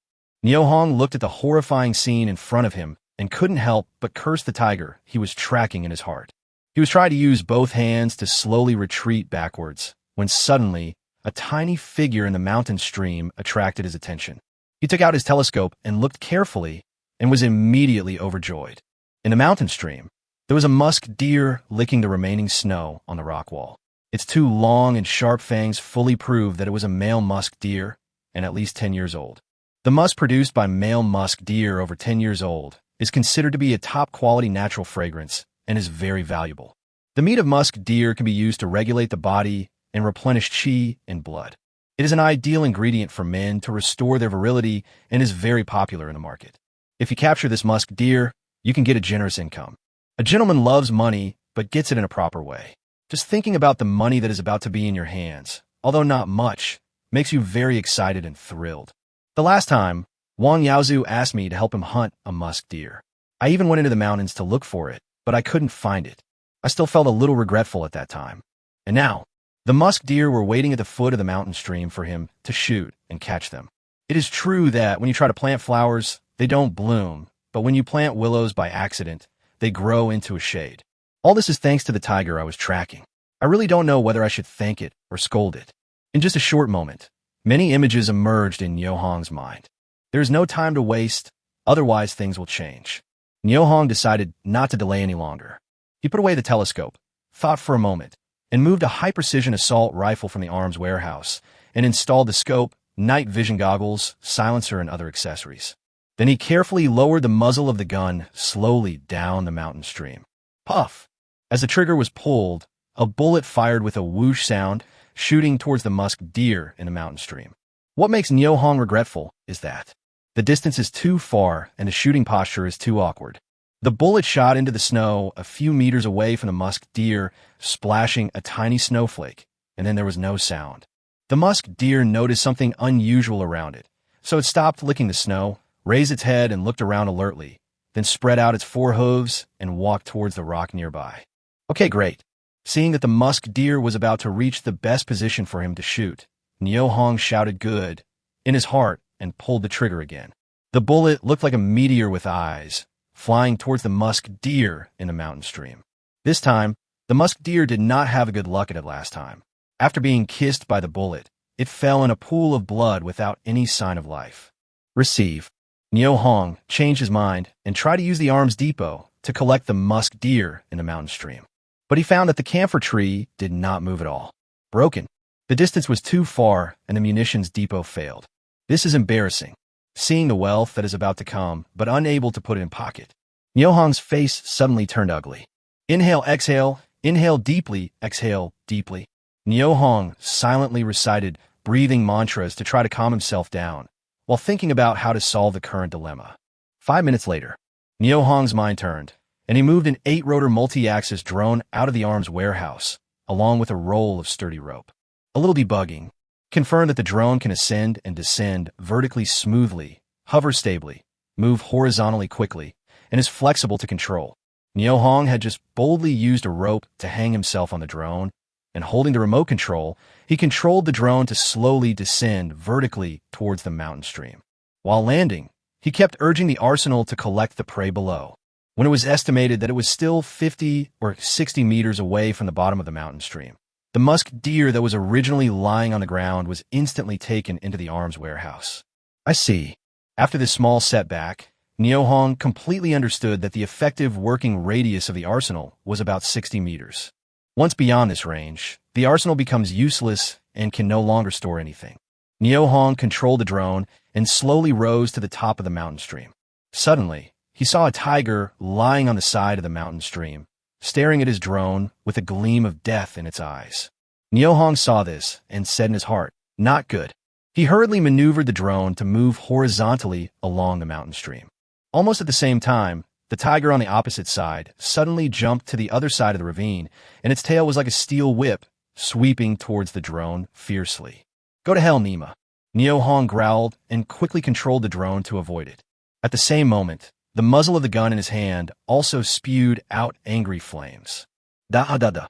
Niu Hong looked at the horrifying scene in front of him and couldn't help but curse the tiger he was tracking in his heart. He was trying to use both hands to slowly retreat backwards, when suddenly, a tiny figure in the mountain stream attracted his attention. He took out his telescope and looked carefully and was immediately overjoyed. In the mountain stream, there was a musk deer licking the remaining snow on the rock wall. Its two long and sharp fangs fully proved that it was a male musk deer and at least 10 years old. The musk produced by male musk deer over 10 years old is considered to be a top-quality natural fragrance and is very valuable. The meat of musk deer can be used to regulate the body and replenish qi and blood. It is an ideal ingredient for men to restore their virility and is very popular in the market. If you capture this musk deer, you can get a generous income. A gentleman loves money, but gets it in a proper way. Just thinking about the money that is about to be in your hands, although not much, makes you very excited and thrilled. The last time, Wang Yaozu asked me to help him hunt a musk deer. I even went into the mountains to look for it, but I couldn't find it. I still felt a little regretful at that time. And now, The musk deer were waiting at the foot of the mountain stream for him to shoot and catch them. It is true that when you try to plant flowers, they don't bloom, but when you plant willows by accident, they grow into a shade. All this is thanks to the tiger I was tracking. I really don't know whether I should thank it or scold it. In just a short moment, many images emerged in Nyohong's mind. There is no time to waste, otherwise things will change. Nyohong decided not to delay any longer. He put away the telescope, thought for a moment, and moved a high-precision assault rifle from the arms warehouse and installed the scope, night vision goggles, silencer, and other accessories. Then he carefully lowered the muzzle of the gun slowly down the mountain stream. Puff! As the trigger was pulled, a bullet fired with a whoosh sound, shooting towards the musk deer in the mountain stream. What makes Nyohong regretful is that the distance is too far and the shooting posture is too awkward. The bullet shot into the snow a few meters away from the musk deer, splashing a tiny snowflake, and then there was no sound. The musk deer noticed something unusual around it, so it stopped licking the snow, raised its head and looked around alertly, then spread out its four hooves and walked towards the rock nearby. Okay, great. Seeing that the musk deer was about to reach the best position for him to shoot, Nyohong shouted good in his heart and pulled the trigger again. The bullet looked like a meteor with eyes, flying towards the musk deer in the mountain stream. This time, the musk deer did not have a good luck at it last time. After being kissed by the bullet, it fell in a pool of blood without any sign of life. Receive. Nyohong changed his mind and tried to use the arms depot to collect the musk deer in the mountain stream. But he found that the camphor tree did not move at all. Broken. The distance was too far and the munitions depot failed. This is embarrassing. Seeing the wealth that is about to come, but unable to put it in pocket. Nyohong's face suddenly turned ugly. Inhale deeply, exhale deeply. Nyohong silently recited breathing mantras to try to calm himself down, while thinking about how to solve the current dilemma. 5 minutes later, Nyohong's mind turned, and he moved an 8-rotor multi-axis drone out of the arms warehouse, along with a roll of sturdy rope. A little debugging confirmed that the drone can ascend and descend vertically smoothly, hover stably, move horizontally quickly, and is flexible to control. Nyohong had just boldly used a rope to hang himself on the drone, and holding the remote control, he controlled the drone to slowly descend vertically towards the mountain stream. While landing, he kept urging the arsenal to collect the prey below. When it was estimated that it was still 50 or 60 meters away from the bottom of the mountain stream, the musk deer that was originally lying on the ground was instantly taken into the arms warehouse. I see. After this small setback, Nyohong completely understood that the effective working radius of the arsenal was about 60 meters. Once beyond this range, the arsenal becomes useless and can no longer store anything. Nyohong controlled the drone and slowly rose to the top of the mountain stream. Suddenly, he saw a tiger lying on the side of the mountain stream, staring at his drone with a gleam of death in its eyes. Nyohong saw this and said in his heart, "Not good." He hurriedly maneuvered the drone to move horizontally along the mountain stream. Almost at the same time, the tiger on the opposite side suddenly jumped to the other side of the ravine, and its tail was like a steel whip, sweeping towards the drone fiercely. "Go to hell, Nima." Nyohong growled and quickly controlled the drone to avoid it. At the same moment, the muzzle of the gun in his hand also spewed out angry flames. Da-da-da.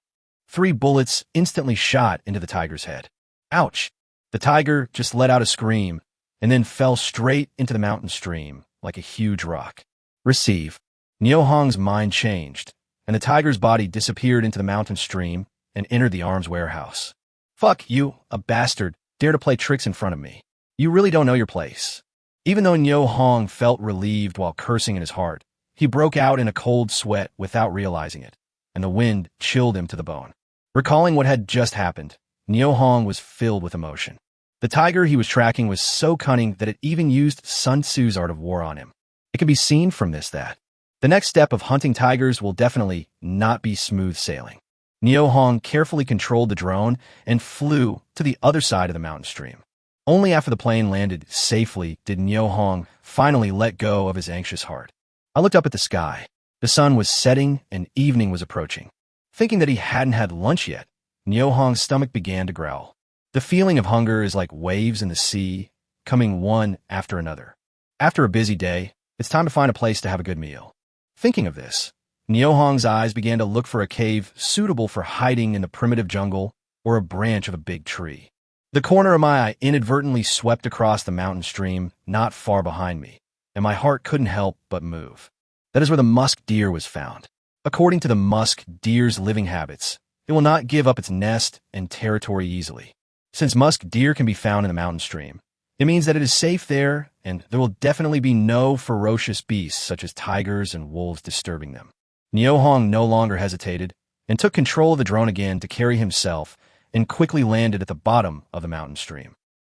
3 bullets instantly shot into the tiger's head. Ouch! The tiger just let out a scream and then fell straight into the mountain stream like a huge rock. Receive. Nyohong's mind changed, and the tiger's body disappeared into the mountain stream and entered the arms warehouse. "Fuck you, a bastard, dare to play tricks in front of me. You really don't know your place." Even though Nyohong felt relieved while cursing in his heart, he broke out in a cold sweat without realizing it, and the wind chilled him to the bone. Recalling what had just happened, Nyohong was filled with emotion. The tiger he was tracking was so cunning that it even used Sun Tzu's art of war on him. It can be seen from this that the next step of hunting tigers will definitely not be smooth sailing. Nyohong carefully controlled the drone and flew to the other side of the mountain stream. Only after the plane landed safely did Nyohong finally let go of his anxious heart. I looked up at the sky. The sun was setting and evening was approaching. Thinking that he hadn't had lunch yet, Nyohong's stomach began to growl. The feeling of hunger is like waves in the sea, coming one after another. After a busy day, it's time to find a place to have a good meal. Thinking of this, Nyohong's eyes began to look for a cave suitable for hiding in the primitive jungle or a branch of a big tree. The corner of my eye inadvertently swept across the mountain stream not far behind me, and my heart couldn't help but move. That is where the musk deer was found. According to the musk deer's living habits, it will not give up its nest and territory easily. Since musk deer can be found in the mountain stream, it means that it is safe there, and there will definitely be no ferocious beasts such as tigers and wolves disturbing them. Nyohong no longer hesitated and took control of the drone again to carry himself and quickly landed at the bottom of the mountain stream.